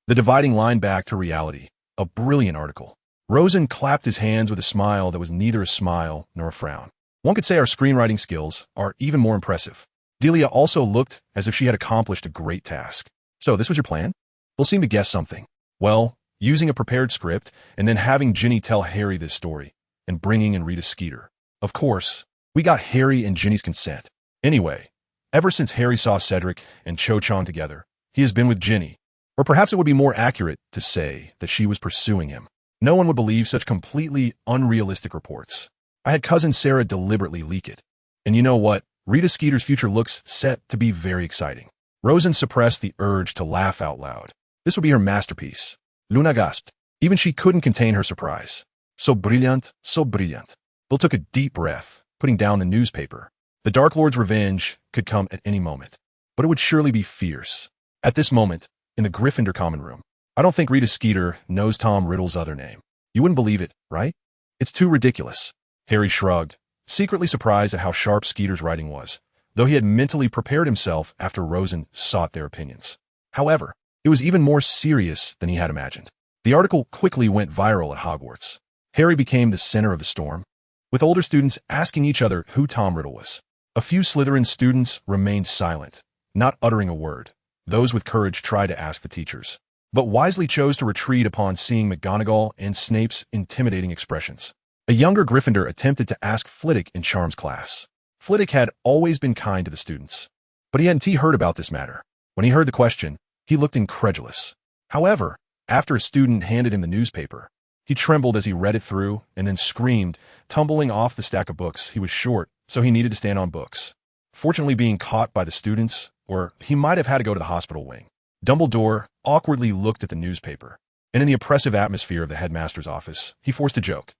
The dividing line back to reality. A brilliant article. Rosen clapped his hands with a smile that was neither a smile nor a frown. One could say our screenwriting skills are even more impressive. Delia also looked as if she had accomplished a great task. So this was your plan? We'll seem to guess something. Well, using a prepared script and then having Ginny tell Harry this story and bringing in Rita Skeeter. Of course, we got Harry and Ginny's consent. Anyway, ever since Harry saw Cedric and Cho-Chang together, he has been with Ginny. Or perhaps it would be more accurate to say that she was pursuing him. No one would believe such completely unrealistic reports. I had cousin Sarah deliberately leak it. And you know what? Rita Skeeter's future looks set to be very exciting. Rosen suppressed the urge to laugh out loud. This would be her masterpiece. Luna gasped. Even she couldn't contain her surprise. So brilliant, so brilliant. Bill took a deep breath, putting down the newspaper. The Dark Lord's revenge could come at any moment, but it would surely be fierce. At this moment, in the Gryffindor common room, I don't think Rita Skeeter knows Tom Riddle's other name. You wouldn't believe it, right? It's too ridiculous. Harry shrugged, secretly surprised at how sharp Skeeter's writing was, though he had mentally prepared himself after Rosen sought their opinions. However, it was even more serious than he had imagined. The article quickly went viral at Hogwarts. Harry became the center of the storm, with older students asking each other who Tom Riddle was. A few Slytherin students remained silent, not uttering a word. Those with courage tried to ask the teachers, but wisely chose to retreat upon seeing McGonagall and Snape's intimidating expressions. A younger Gryffindor attempted to ask Flitwick in Charms class. Flitwick had always been kind to the students, but he hadn't heard about this matter. When he heard the question, he looked incredulous. However, after a student handed him the newspaper, he trembled as he read it through and then screamed, tumbling off the stack of books. He was short, so he needed to stand on books. Fortunately being caught by the students, or he might have had to go to the hospital wing. Dumbledore awkwardly looked at the newspaper, and in the oppressive atmosphere of the headmaster's office, he forced a joke.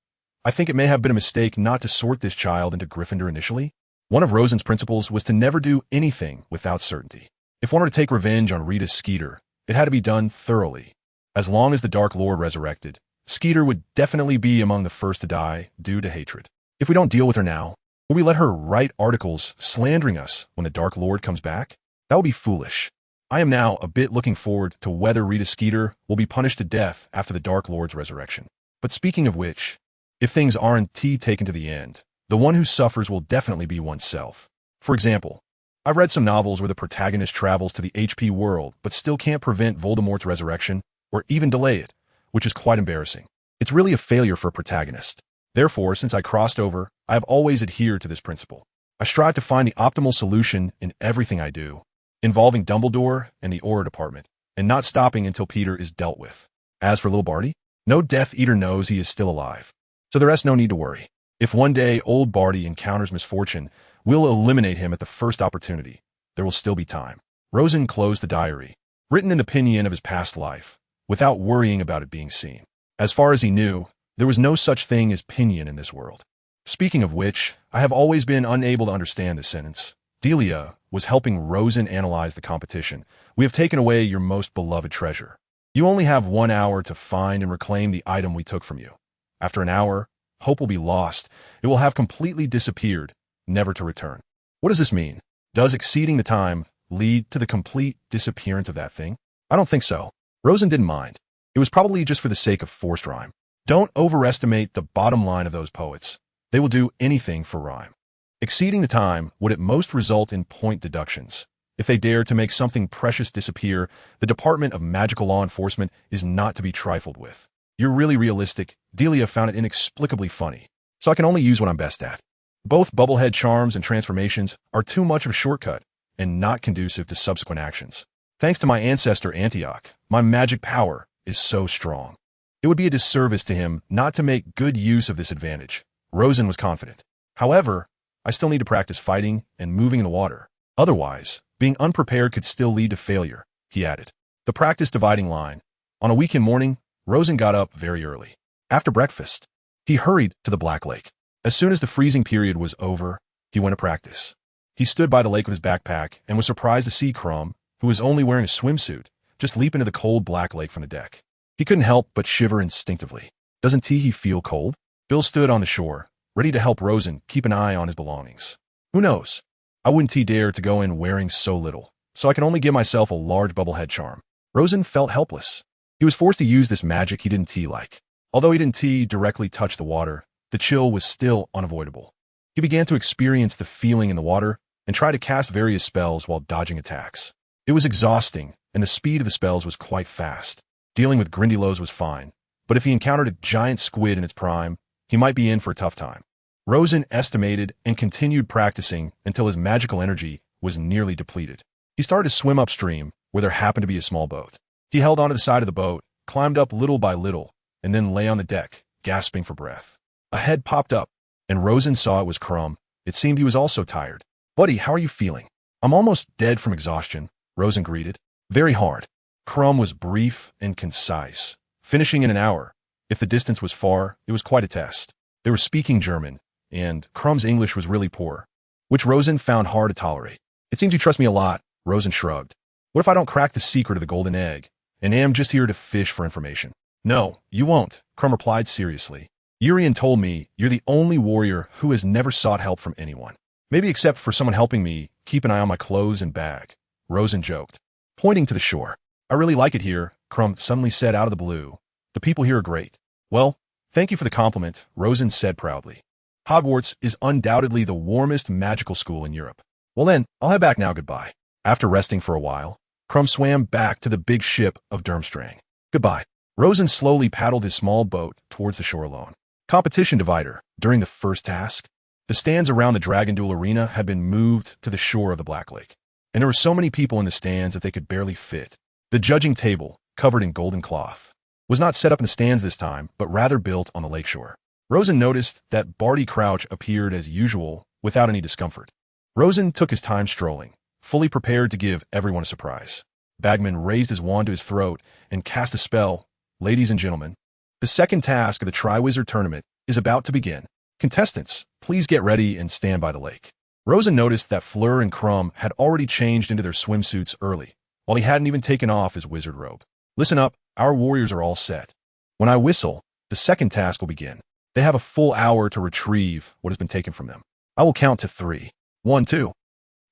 I think it may have been a mistake not to sort this child into Gryffindor initially. One of Rosen's principles was to never do anything without certainty. If one were to take revenge on Rita Skeeter, it had to be done thoroughly. As long as the Dark Lord resurrected, Skeeter would definitely be among the first to die due to hatred. If we don't deal with her now, will we let her write articles slandering us when the Dark Lord comes back? That would be foolish. I am now a bit looking forward to whether Rita Skeeter will be punished to death after the Dark Lord's resurrection. But speaking of which, if things aren't taken to the end, the one who suffers will definitely be oneself. For example, I've read some novels where the protagonist travels to the HP world but still can't prevent Voldemort's resurrection or even delay it, which is quite embarrassing. It's really a failure for a protagonist. Therefore, since I crossed over, I have always adhered to this principle. I strive to find the optimal solution in everything I do, involving Dumbledore and the Auror department, and not stopping until Peter is dealt with. As for little Barty, no Death Eater knows he is still alive, so there is no need to worry. If one day old Barty encounters misfortune, we'll eliminate him at the first opportunity. There will still be time. Rosen closed the diary, written in the pinion of his past life, without worrying about it being seen. As far as he knew, there was no such thing as pinion in this world. Speaking of which, I have always been unable to understand this sentence. Delia was helping Rosen analyze the competition. We have taken away your most beloved treasure. You only have 1 hour to find and reclaim the item we took from you. After an hour, hope will be lost. It will have completely disappeared, never to return. What does this mean? Does exceeding the time lead to the complete disappearance of that thing? I don't think so. Rosen didn't mind. It was probably just for the sake of forced rhyme. Don't overestimate the bottom line of those poets. They will do anything for rhyme. Exceeding the time would at most result in point deductions. If they dare to make something precious disappear, the Department of Magical Law Enforcement is not to be trifled with. You're really realistic. Delia found it inexplicably funny, so I can only use what I'm best at. Both bubblehead charms and transformations are too much of a shortcut and not conducive to subsequent actions. Thanks to my ancestor Antioch, my magic power is so strong. It would be a disservice to him not to make good use of this advantage. Rosen was confident. However, I still need to practice fighting and moving in the water. Otherwise, being unprepared could still lead to failure, he added. The practice dividing line. On a weekend morning, Rosen got up very early. After breakfast, he hurried to the Black Lake. As soon as the freezing period was over, he went to practice. He stood by the lake with his backpack and was surprised to see Crumb, who was only wearing a swimsuit, just leap into the cold Black Lake from the deck. He couldn't help but shiver instinctively. Doesn't he feel cold? Bill stood on the shore, ready to help Rosen keep an eye on his belongings. Who knows? I wouldn't dare to go in wearing so little, so I can only give myself a large bubblehead charm. Rosen felt helpless. He was forced to use this magic he didn't like. Although he didn't directly touch the water, the chill was still unavoidable. He began to experience the feeling in the water and try to cast various spells while dodging attacks. It was exhausting, and the speed of the spells was quite fast. Dealing with Grindylows was fine, but if he encountered a giant squid in its prime, he might be in for a tough time. Rosen estimated and continued practicing until his magical energy was nearly depleted. He started to swim upstream, where there happened to be a small boat. He held onto the side of the boat, climbed up little by little, and then lay on the deck, gasping for breath. A head popped up, and Rosen saw it was Crumb. It seemed he was also tired. "Buddy, how are you feeling?" "I'm almost dead from exhaustion," Rosen greeted. "Very hard." Crumb was brief and concise, finishing in an hour. If the distance was far, it was quite a test. They were speaking German, and Crumb's English was really poor, which Rosen found hard to tolerate. "It seems you trust me a lot," Rosen shrugged. "What if I don't crack the secret of the golden egg, and am just here to fish for information?" "No, you won't," Crumb replied seriously. "Urian told me you're the only warrior who has never sought help from anyone. Maybe except for someone helping me keep an eye on my clothes and bag," Rosen joked, pointing to the shore. "I really like it here," Crumb suddenly said out of the blue. "The people here are great." "Well, thank you for the compliment," Rosen said proudly. "Hogwarts is undoubtedly the warmest magical school in Europe." "Well then, I'll head back now, goodbye." After resting for a while, Crumb swam back to the big ship of Durmstrang. "Goodbye." Rosen slowly paddled his small boat towards the shore alone. Competition divider. During the first task, the stands around the Dragon Duel arena had been moved to the shore of the Black Lake, and there were so many people in the stands that they could barely fit. The judging table, covered in golden cloth, was not set up in the stands this time, but rather built on the lakeshore. Rosen noticed that Barty Crouch appeared as usual without any discomfort. Rosen took his time strolling, fully prepared to give everyone a surprise. Bagman raised his wand to his throat and cast a spell. "Ladies and gentlemen, the second task of the Triwizard Tournament is about to begin. Contestants, please get ready and stand by the lake." Rosen noticed that Fleur and Crumb had already changed into their swimsuits early, while he hadn't even taken off his wizard robe. "Listen up, our warriors are all set. When I whistle, the second task will begin. They have a full hour to retrieve what has been taken from them. I will count to 3. 1, 2,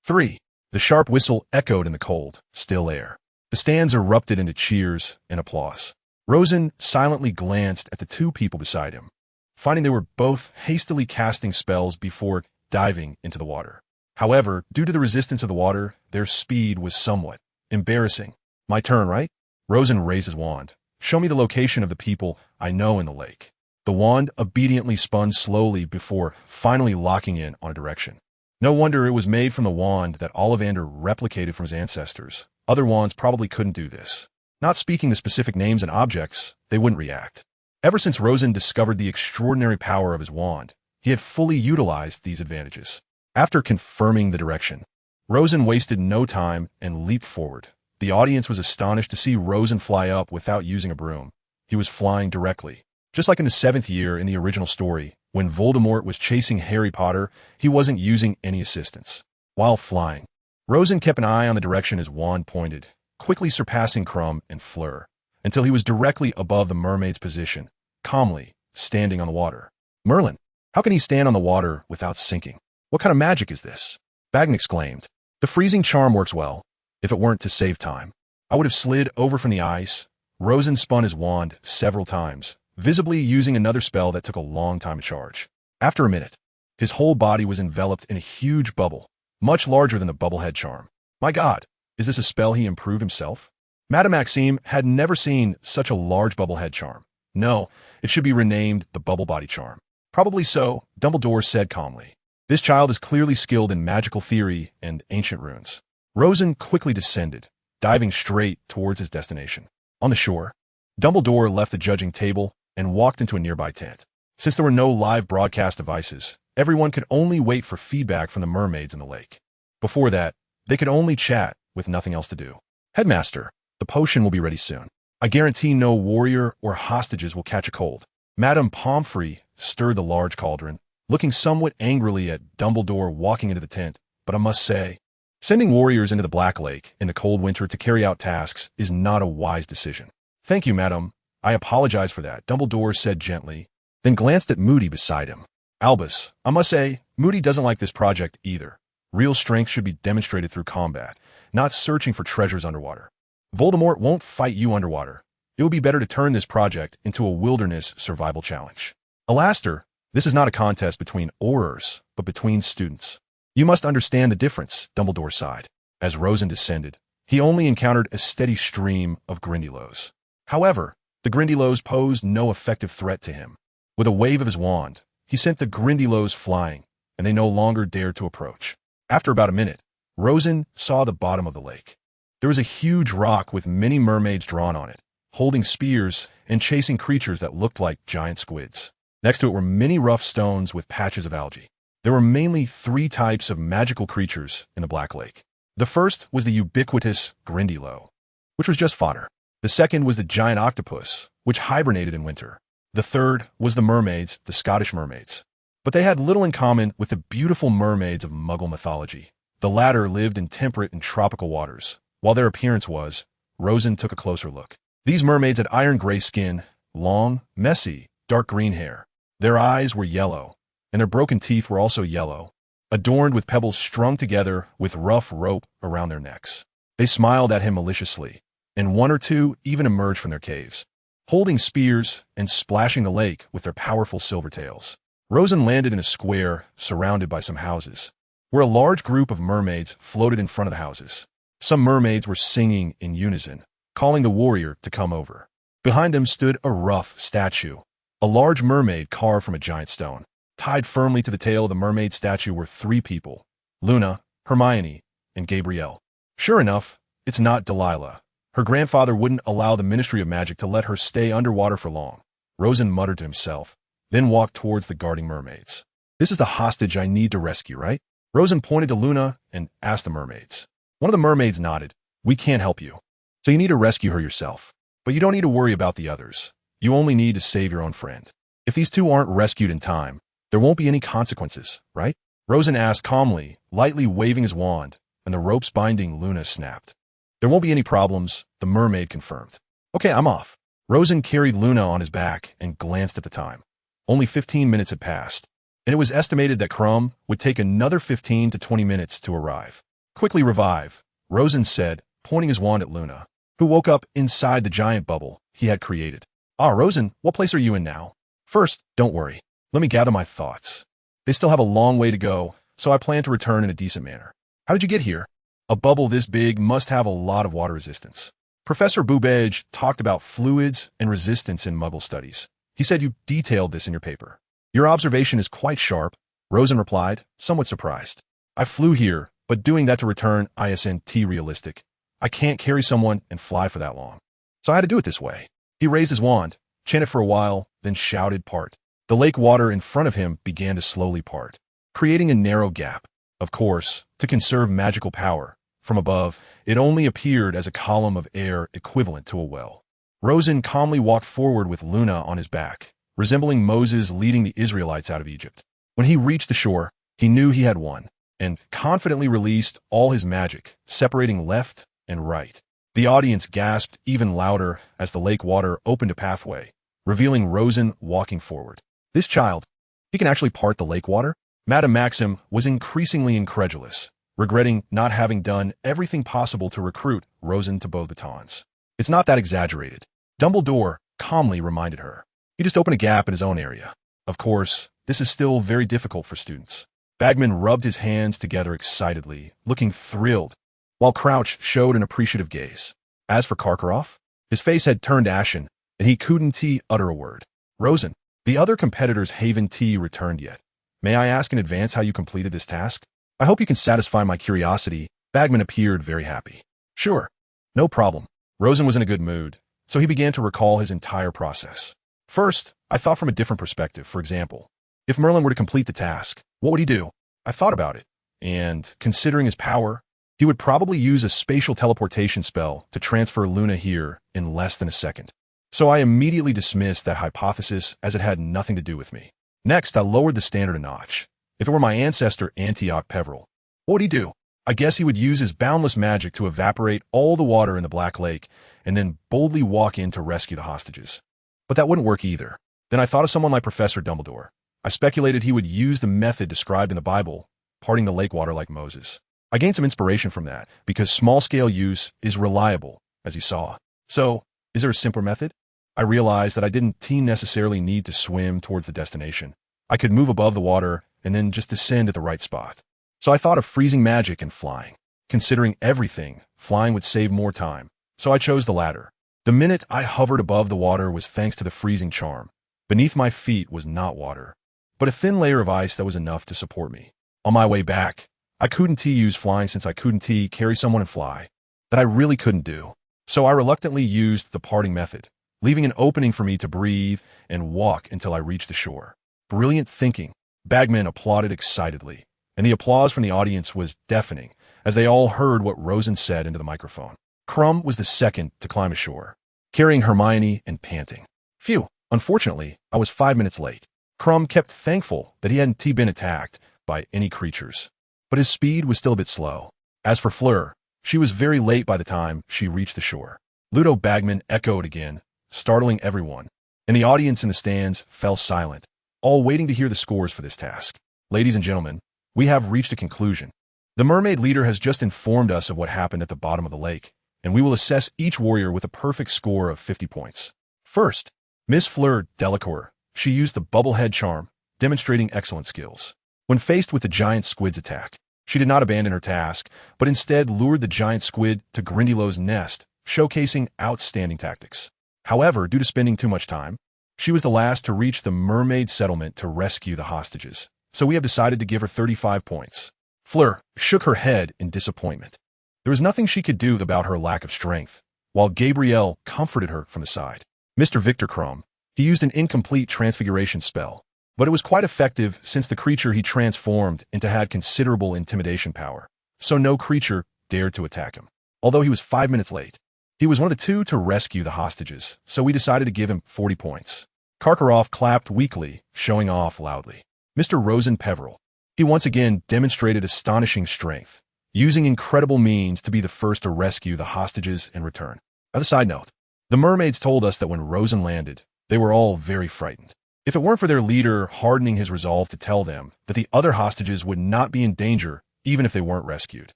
3. The sharp whistle echoed in the cold, still air. The stands erupted into cheers and applause. Rosen silently glanced at the two people beside him, finding they were both hastily casting spells before diving into the water. However, due to the resistance of the water, their speed was somewhat embarrassing. "My turn, right?" Rosen raised his wand. "Show me the location of the people I know in the lake." The wand obediently spun slowly before finally locking in on a direction. No wonder it was made from the wand that Ollivander replicated from his ancestors. Other wands probably couldn't do this. Not speaking the specific names and objects, they wouldn't react. Ever since Rosen discovered the extraordinary power of his wand, he had fully utilized these advantages. After confirming the direction, Rosen wasted no time and leaped forward. The audience was astonished to see Rosen fly up without using a broom. He was flying directly. Just like in the 7th year in the original story, when Voldemort was chasing Harry Potter, he wasn't using any assistance. While flying, Rosen kept an eye on the direction his wand pointed, quickly surpassing Crumb and Fleur, until he was directly above the mermaid's position, calmly standing on the water. "Merlin, how can he stand on the water without sinking? What kind of magic is this?" Bagman exclaimed. "The freezing charm works well. If it weren't to save time, I would have slid over from the ice." Rosen spun his wand several times, visibly using another spell that took a long time to charge. After a minute, his whole body was enveloped in a huge bubble, much larger than the bubblehead charm. My God, is this a spell he improved himself? Madame Maxime had never seen such a large bubblehead charm. No, it should be renamed the Bubble Body Charm. Probably so, Dumbledore said calmly. This child is clearly skilled in magical theory and ancient runes. Rosen quickly descended, diving straight towards his destination. On the shore, Dumbledore left the judging table and walked into a nearby tent. Since there were no live broadcast devices, everyone could only wait for feedback from the mermaids in the lake. Before that, they could only chat with nothing else to do. "Headmaster, the potion will be ready soon." I guarantee no warrior or hostages will catch a cold. Madame Pomfrey stirred the large cauldron, looking somewhat angrily at Dumbledore walking into the tent. But I must say, sending warriors into the Black Lake in the cold winter to carry out tasks is not a wise decision. Thank you, madam. I apologize for that, Dumbledore said gently, then glanced at Moody beside him. Albus, I must say, Moody doesn't like this project either. Real strength should be demonstrated through combat, not searching for treasures underwater. Voldemort won't fight you underwater. It would be better to turn this project into a wilderness survival challenge. Alastair, this is not a contest between Aurors, but between students. You must understand the difference, Dumbledore sighed. As Rosen descended, he only encountered a steady stream of Grindylows. However, the Grindylows posed no effective threat to him. With a wave of his wand, he sent the Grindylows flying, and they no longer dared to approach. After about a minute, Rosen saw the bottom of the lake. There was a huge rock with many mermaids drawn on it, holding spears and chasing creatures that looked like giant squids. Next to it were many rough stones with patches of algae. There were mainly 3 types of magical creatures in the Black Lake. The first was the ubiquitous Grindylow, which was just fodder. The second was the giant octopus, which hibernated in winter. The third was the mermaids, the Scottish mermaids. But they had little in common with the beautiful mermaids of Muggle mythology. The latter lived in temperate and tropical waters, while their appearance was. Rosen took a closer look. These mermaids had iron-gray skin, long, messy, dark green hair. Their eyes were yellow, and their broken teeth were also yellow, adorned with pebbles strung together with rough rope around their necks. They smiled at him maliciously, and 1 or 2 even emerged from their caves, holding spears and splashing the lake with their powerful silver tails. Rosen landed in a square surrounded by some houses, where a large group of mermaids floated in front of the houses. Some mermaids were singing in unison, calling the warrior to come over. Behind them stood a rough statue, a large mermaid carved from a giant stone. Tied firmly to the tail of the mermaid statue were 3 people, Luna, Hermione, and Gabrielle. Sure enough, it's not Delilah. Her grandfather wouldn't allow the Ministry of Magic to let her stay underwater for long. Rosen muttered to himself, then walked towards the guarding mermaids. This is the hostage I need to rescue, right? Rosen pointed to Luna and asked the mermaids. One of the mermaids nodded. We can't help you, so you need to rescue her yourself. But you don't need to worry about the others. You only need to save your own friend. If these 2 aren't rescued in time, there won't be any consequences, right? Rosen asked calmly, lightly waving his wand, and the ropes binding Luna snapped. There won't be any problems, the mermaid confirmed. Okay, I'm off. Rosen carried Luna on his back and glanced at the time. Only 15 minutes had passed, and it was estimated that Crumb would take another 15 to 20 minutes to arrive. Quickly revive, Rosen said, pointing his wand at Luna, who woke up inside the giant bubble he had created. Ah, Rosen, what place are you in now? First, don't worry. Let me gather my thoughts. They still have a long way to go, so I plan to return in a decent manner. How did you get here? A bubble this big must have a lot of water resistance. Professor Boobage talked about fluids and resistance in Muggle studies. He said you detailed this in your paper. Your observation is quite sharp, Rosen replied, somewhat surprised. I flew here, but doing that to return isn't realistic. I can't carry someone and fly for that long. So I had to do it this way. He raised his wand, chanted for a while, then shouted part. The lake water in front of him began to slowly part, creating a narrow gap. Of course, to conserve magical power. From above, it only appeared as a column of air equivalent to a well. Rosen calmly walked forward with Luna on his back, resembling Moses leading the Israelites out of Egypt. When he reached the shore, he knew he had won, and confidently released all his magic, separating left and right. The audience gasped even louder as the lake water opened a pathway, revealing Rosen walking forward. This child, he can actually part the lake water? Madame Maxim was increasingly incredulous, regretting not having done everything possible to recruit Rosen to both batons. It's not that exaggerated, Dumbledore calmly reminded her. He just opened a gap in his own area. Of course, this is still very difficult for students. Bagman rubbed his hands together excitedly, looking thrilled, while Crouch showed an appreciative gaze. As for Karkaroff, his face had turned ashen, and he couldn't utter a word. Rosen, the other competitors haven't returned yet. May I ask in advance how you completed this task? I hope you can satisfy my curiosity. Bagman appeared very happy. Sure, no problem. Rosen was in a good mood, so he began to recall his entire process. First, I thought from a different perspective. For example, if Merlin were to complete the task, what would he do? I thought about it, and considering his power, He would probably use a spatial teleportation spell to transfer Luna here in less than a second. So I immediately dismissed that hypothesis as it had nothing to do with me. Next, I lowered the standard a notch. If it were my ancestor Antioch Peveril, what would he do? I guess he would use his boundless magic to evaporate all the water in the Black Lake and then boldly walk in to rescue the hostages. But that wouldn't work either. Then I thought of someone like Professor Dumbledore. I speculated he would use the method described in the Bible, parting the lake water like Moses. I gained some inspiration from that, because small-scale use is reliable, as you saw. So, is there a simpler method? I realized that I didn't necessarily need to swim towards the destination. I could move above the water and then just descend at the right spot. So I thought of freezing magic and flying. Considering everything, flying would save more time. So I chose the latter. The minute I hovered above the water was thanks to the freezing charm. Beneath my feet was not water, but a thin layer of ice that was enough to support me. On my way back, I couldn't use flying since I couldn't carry someone and fly. That I really couldn't do. So I reluctantly used the parting method, leaving an opening for me to breathe and walk until I reached the shore. Brilliant thinking. Bagmen applauded excitedly, and the applause from the audience was deafening as they all heard what Rosen said into the microphone. Crumb was the second to climb ashore, carrying Hermione and panting. Phew, unfortunately, I was 5 minutes late. Crumb kept thankful that he hadn't been attacked by any creatures, but his speed was still a bit slow. As for Fleur, she was very late by the time she reached the shore. Ludo Bagman echoed again, startling everyone, and the audience in the stands fell silent, all waiting to hear the scores for this task. Ladies and gentlemen, we have reached a conclusion. The mermaid leader has just informed us of what happened at the bottom of the lake, and we will assess each warrior with a perfect score of 50 points. First, Miss Fleur Delacour. She used the bubblehead charm, demonstrating excellent skills. When faced with the giant squid's attack, she did not abandon her task, but instead lured the giant squid to Grindylows' nest, showcasing outstanding tactics. However, due to spending too much time, she was the last to reach the mermaid settlement to rescue the hostages, so we have decided to give her 35 points. Fleur shook her head in disappointment. There was nothing she could do about her lack of strength, while Gabrielle comforted her from the side. Mr. Victor Crumb, he used an incomplete transfiguration spell, but it was quite effective since the creature he transformed into had considerable intimidation power, so no creature dared to attack him. Although he was 5 minutes late, he was one of the two to rescue the hostages, so we decided to give him 40 points. Karkaroff clapped weakly, showing off loudly. Mr. Rosen Peveril, he once again demonstrated astonishing strength, using incredible means to be the first to rescue the hostages and return. As a side note, the mermaids told us that when Rosen landed, they were all very frightened. If it weren't for their leader hardening his resolve to tell them that the other hostages would not be in danger even if they weren't rescued,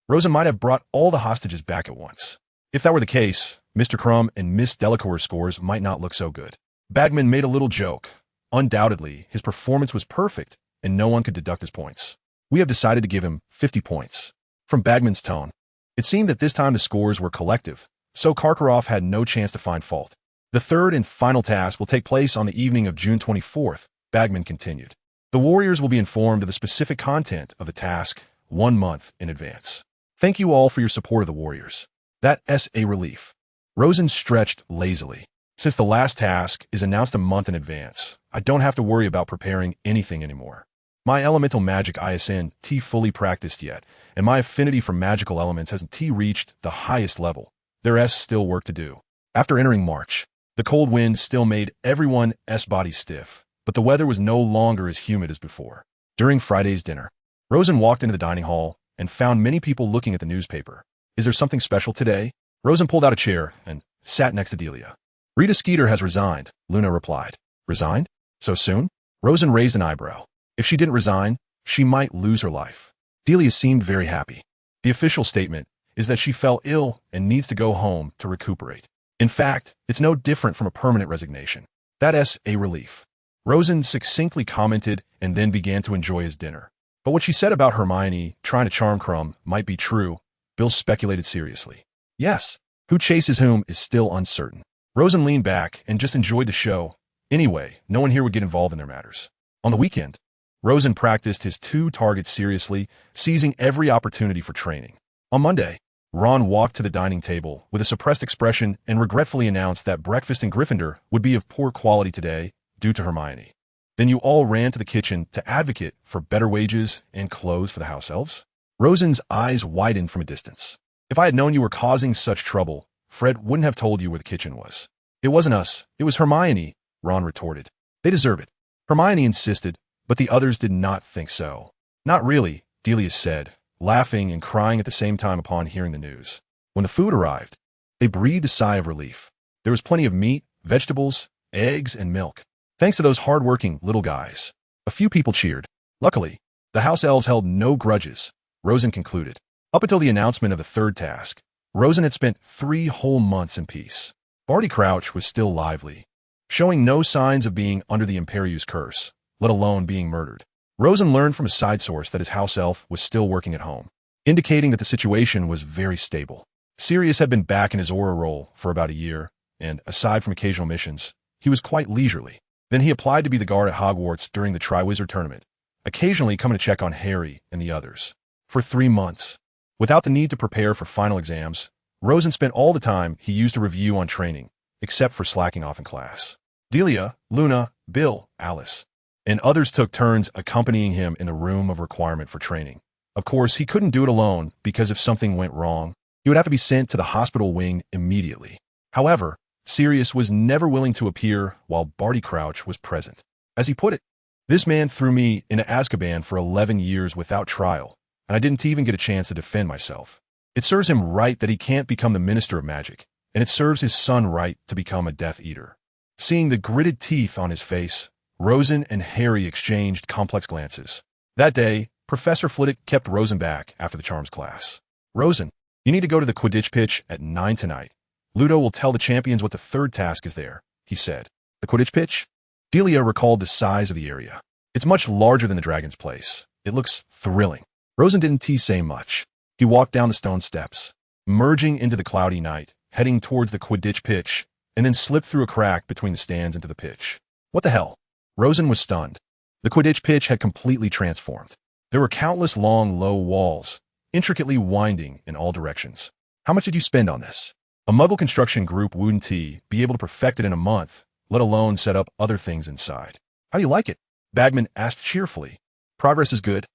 Rosen might have brought all the hostages back at once. If that were the case, Mr. Crumb and Miss Delacour's scores might not look so good. Bagman made a little joke. Undoubtedly, his performance was perfect, and no one could deduct his points. We have decided to give him 50 points. From Bagman's tone, it seemed that this time the scores were collective, so Karkaroff had no chance to find fault. The third and final task will take place on the evening of June 24th, Bagman continued. The warriors will be informed of the specific content of the task 1 month in advance. Thank you all for your support of the warriors. That's a relief. Rosen stretched lazily. Since the last task is announced a month in advance, I don't have to worry about preparing anything anymore. My elemental magic isn't fully practiced yet, and my affinity for magical elements hasn't reached the highest level. There's still work to do. After entering March, the cold wind still made everyone's body stiff, but the weather was no longer as humid as before. During Friday's dinner, Rosen walked into the dining hall and found many people looking at the newspaper. Is there something special today? Rosen pulled out a chair and sat next to Delia. Rita Skeeter has resigned, Luna replied. Resigned? So soon? Rosen raised an eyebrow. If she didn't resign, she might lose her life. Delia seemed very happy. The official statement is that she fell ill and needs to go home to recuperate. In fact, it's no different from a permanent resignation. That's a relief. Rosen succinctly commented and then began to enjoy his dinner. But what she said about Hermione trying to charm Crumb might be true. Bill speculated seriously. Yes, who chases whom is still uncertain. Rosen leaned back and just enjoyed the show. Anyway, no one here would get involved in their matters. On the weekend, Rosen practiced his 2 targets seriously, seizing every opportunity for training. On Monday, Ron walked to the dining table with a suppressed expression and regretfully announced that breakfast in Gryffindor would be of poor quality today due to Hermione. Then you all ran to the kitchen to advocate for better wages and clothes for the house elves? Rosen's eyes widened from a distance. If I had known you were causing such trouble, Fred wouldn't have told you where the kitchen was. It wasn't us, it was Hermione, Ron retorted. They deserve it. Hermione insisted, but the others did not think so. Not really, Delia said, laughing and crying at the same time upon hearing the news. When the food arrived, they breathed a sigh of relief. There was plenty of meat, vegetables, eggs, and milk. Thanks to those hard-working little guys. A few people cheered. Luckily, the house elves held no grudges, Rosen concluded. Up until the announcement of the third task, Rosen had spent 3 whole months in peace. Barty Crouch was still lively, showing no signs of being under the Imperius curse, let alone being murdered. Rosen learned from a side source that his house elf was still working at home, indicating that the situation was very stable. Sirius had been back in his aura role for about a year, and, aside from occasional missions, he was quite leisurely. Then he applied to be the guard at Hogwarts during the Triwizard Tournament, occasionally coming to check on Harry and the others. For 3 months. Without the need to prepare for final exams, Rosen spent all the time he used to review on training, except for slacking off in class. Delia, Luna, Bill, Alice, and others took turns accompanying him in the room of requirement for training. Of course, he couldn't do it alone because if something went wrong, he would have to be sent to the hospital wing immediately. However, Sirius was never willing to appear while Barty Crouch was present. As he put it, "This man threw me into Azkaban for 11 years without trial, and I didn't even get a chance to defend myself. It serves him right that he can't become the Minister of Magic, and it serves his son right to become a Death Eater." Seeing the gritted teeth on his face, Rosen and Harry exchanged complex glances. That day, Professor Flitwick kept Rosen back after the charms class. "Rosen, you need to go to the Quidditch pitch at 9 tonight. Ludo will tell the champions what the third task is there," he said. "The Quidditch pitch?" Delia recalled the size of the area. "It's much larger than the Dragon's Place. It looks thrilling." Rosen didn't say much. He walked down the stone steps, merging into the cloudy night, heading towards the Quidditch pitch, and then slipped through a crack between the stands into the pitch. What the hell? Rosen was stunned. The Quidditch pitch had completely transformed. There were countless long, low walls, intricately winding in all directions. "How much did you spend on this?" A Muggle construction group wouldn't be able to perfect it in a month, let alone set up other things inside. "How do you like it?" Bagman asked cheerfully. "Progress is good.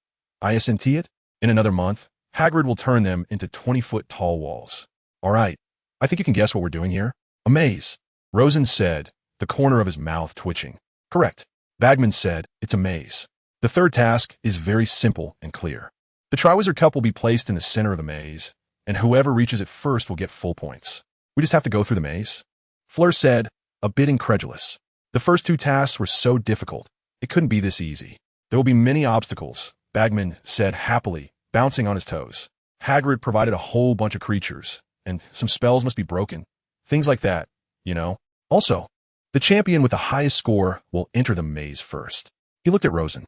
ISNT it? In another month, Hagrid will turn them into 20-foot tall walls." "All right, I think you can guess what we're doing here." "A maze," Rosen said, the corner of his mouth twitching. "Correct," Bagman said, "it's a maze. The third task is very simple and clear. The Triwizard Cup will be placed in the center of the maze, and whoever reaches it first will get full points. We just have to go through the maze." Fleur said, a bit incredulous. "The first 2 tasks were so difficult. It couldn't be this easy. There will be many obstacles," Bagman said happily, bouncing on his toes. "Hagrid provided a whole bunch of creatures, and some spells must be broken. Things like that, you know. Also, the champion with the highest score will enter the maze first." He looked at Rosen.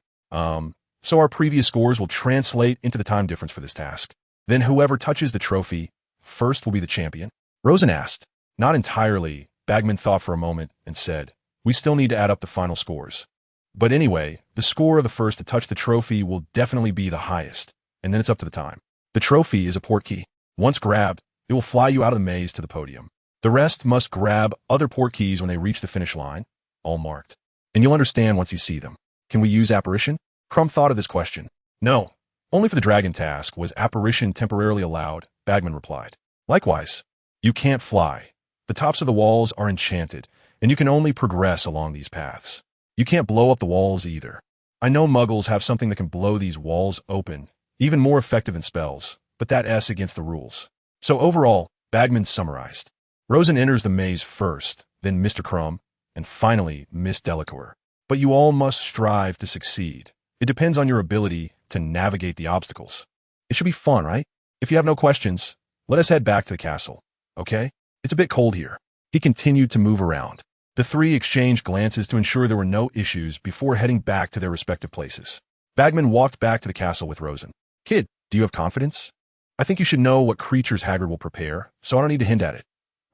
So our previous scores will translate into the time difference for this task. Then whoever touches the trophy first will be the champion?" Rosen asked. "Not entirely," Bagman thought for a moment and said. "We still need to add up the final scores. But anyway, the score of the first to touch the trophy will definitely be the highest, and then it's up to the time. The trophy is a portkey. Once grabbed, it will fly you out of the maze to the podium. The rest must grab other portkeys when they reach the finish line, all marked. And you'll understand once you see them. Can we use apparition?" Crumb thought of this question. "No. Only for the dragon task was apparition temporarily allowed," Bagman replied. "Likewise, you can't fly. The tops of the walls are enchanted, and you can only progress along these paths. You can't blow up the walls either. I know Muggles have something that can blow these walls open, even more effective than spells, but that's against the rules." So overall, Bagman summarized. Rosen enters the maze first, then Mr. Crumb, and finally Miss Delacour. But you all must strive to succeed. It depends on your ability to navigate the obstacles. It should be fun, right? If you have no questions, let us head back to the castle, okay? It's a bit cold here. He continued to move around. The 3 exchanged glances to ensure there were no issues before heading back to their respective places. Bagman walked back to the castle with Rosen. "Kid, do you have confidence? I think you should know what creatures Hagrid will prepare, so I don't need to hint at it,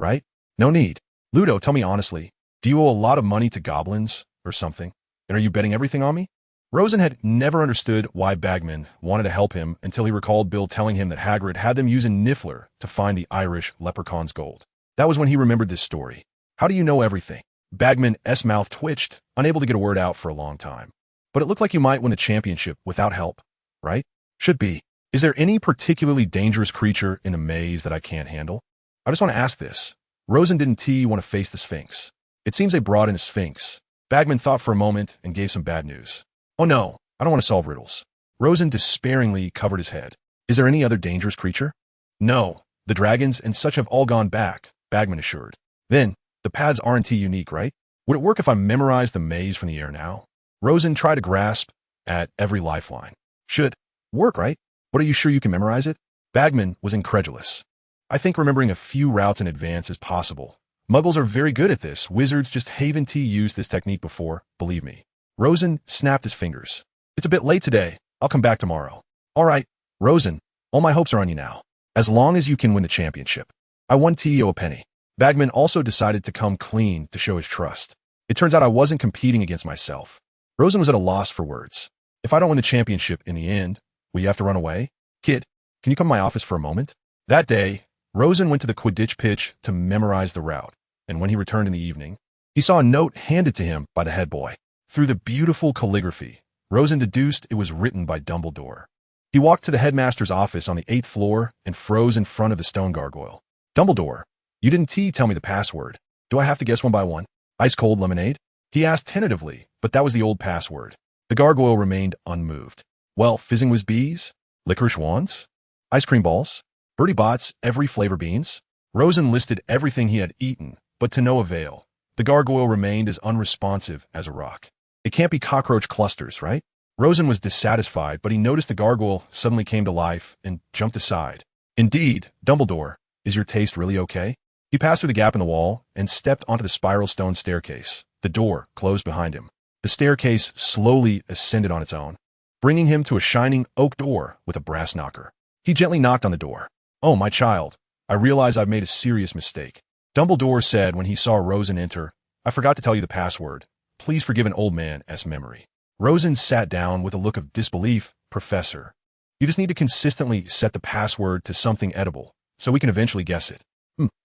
right?" "No need. Ludo, tell me honestly, do you owe a lot of money to goblins or something? And are you betting everything on me?" Rosen had never understood why Bagman wanted to help him until he recalled Bill telling him that Hagrid had them use a Niffler to find the Irish leprechaun's gold. That was when he remembered this story. "How do you know everything?" Bagman's mouth twitched, unable to get a word out for a long time. "But it looked like you might win the championship without help, right?" "Should be. Is there any particularly dangerous creature in a maze that I can't handle? I just want to ask this. Rose and didn't T want to face the Sphinx? It seems they brought in a Sphinx. Bagman thought for a moment and gave some bad news. Oh no, I don't want to solve riddles. Rosen despairingly covered his head. Is there any other dangerous creature? No, the dragons and such have all gone back, Bagman assured. Then, the paths aren't unique, right? Would it work if I memorized the maze from the air now? Rosen tried to grasp at every lifeline. Should work, right? But are you sure you can memorize it? Bagman was incredulous. I think remembering a few routes in advance is possible. Muggles are very good at this. Wizards just haven't used this technique before, believe me. Rosen snapped his fingers. It's a bit late today. I'll come back tomorrow. All right, Rosen, all my hopes are on you now. As long as you can win the championship. I won Tio a penny. Bagman also decided to come clean to show his trust. It turns out I wasn't competing against myself. Rosen was at a loss for words. If I don't win the championship in the end, will you have to run away? Kid, can you come to my office for a moment? That day, Rosen went to the Quidditch pitch to memorize the route, and when he returned in the evening, he saw a note handed to him by the head boy. Through the beautiful calligraphy, Rosen deduced it was written by Dumbledore. He walked to the headmaster's office on the 8th floor and froze in front of the stone gargoyle. Dumbledore, you didn't tell me the password. Do I have to guess one by one? Ice-cold lemonade? He asked tentatively, but that was the old password. The gargoyle remained unmoved. Well, fizzing whiz bees? Licorice wands? Ice cream balls? Bertie Bott's every flavor beans? Rosen listed everything he had eaten, but to no avail. The gargoyle remained as unresponsive as a rock. It can't be cockroach clusters, right? Rosen was dissatisfied, but he noticed the gargoyle suddenly came to life and jumped aside. Indeed, Dumbledore, is your taste really okay? He passed through the gap in the wall and stepped onto the spiral stone staircase. The door closed behind him. The staircase slowly ascended on its own, bringing him to a shining oak door with a brass knocker. He gently knocked on the door. Oh, my child, I realize I've made a serious mistake. Dumbledore said when he saw Rosen enter, I forgot to tell you the password. Please forgive an old man's memory. Rosen sat down with a look of disbelief. Professor, you just need to consistently set the password to something edible, so we can eventually guess it.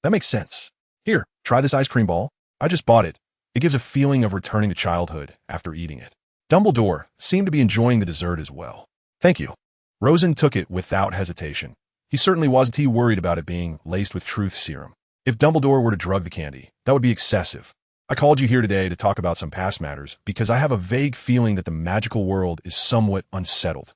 That makes sense. Here, try this ice cream ball. I just bought it. It gives a feeling of returning to childhood after eating it. Dumbledore seemed to be enjoying the dessert as well. Thank you. Rosen took it without hesitation. He certainly wasn't too worried about it being laced with truth serum. If Dumbledore were to drug the candy, that would be excessive. I called you here today to talk about some past matters because I have a vague feeling that the magical world is somewhat unsettled.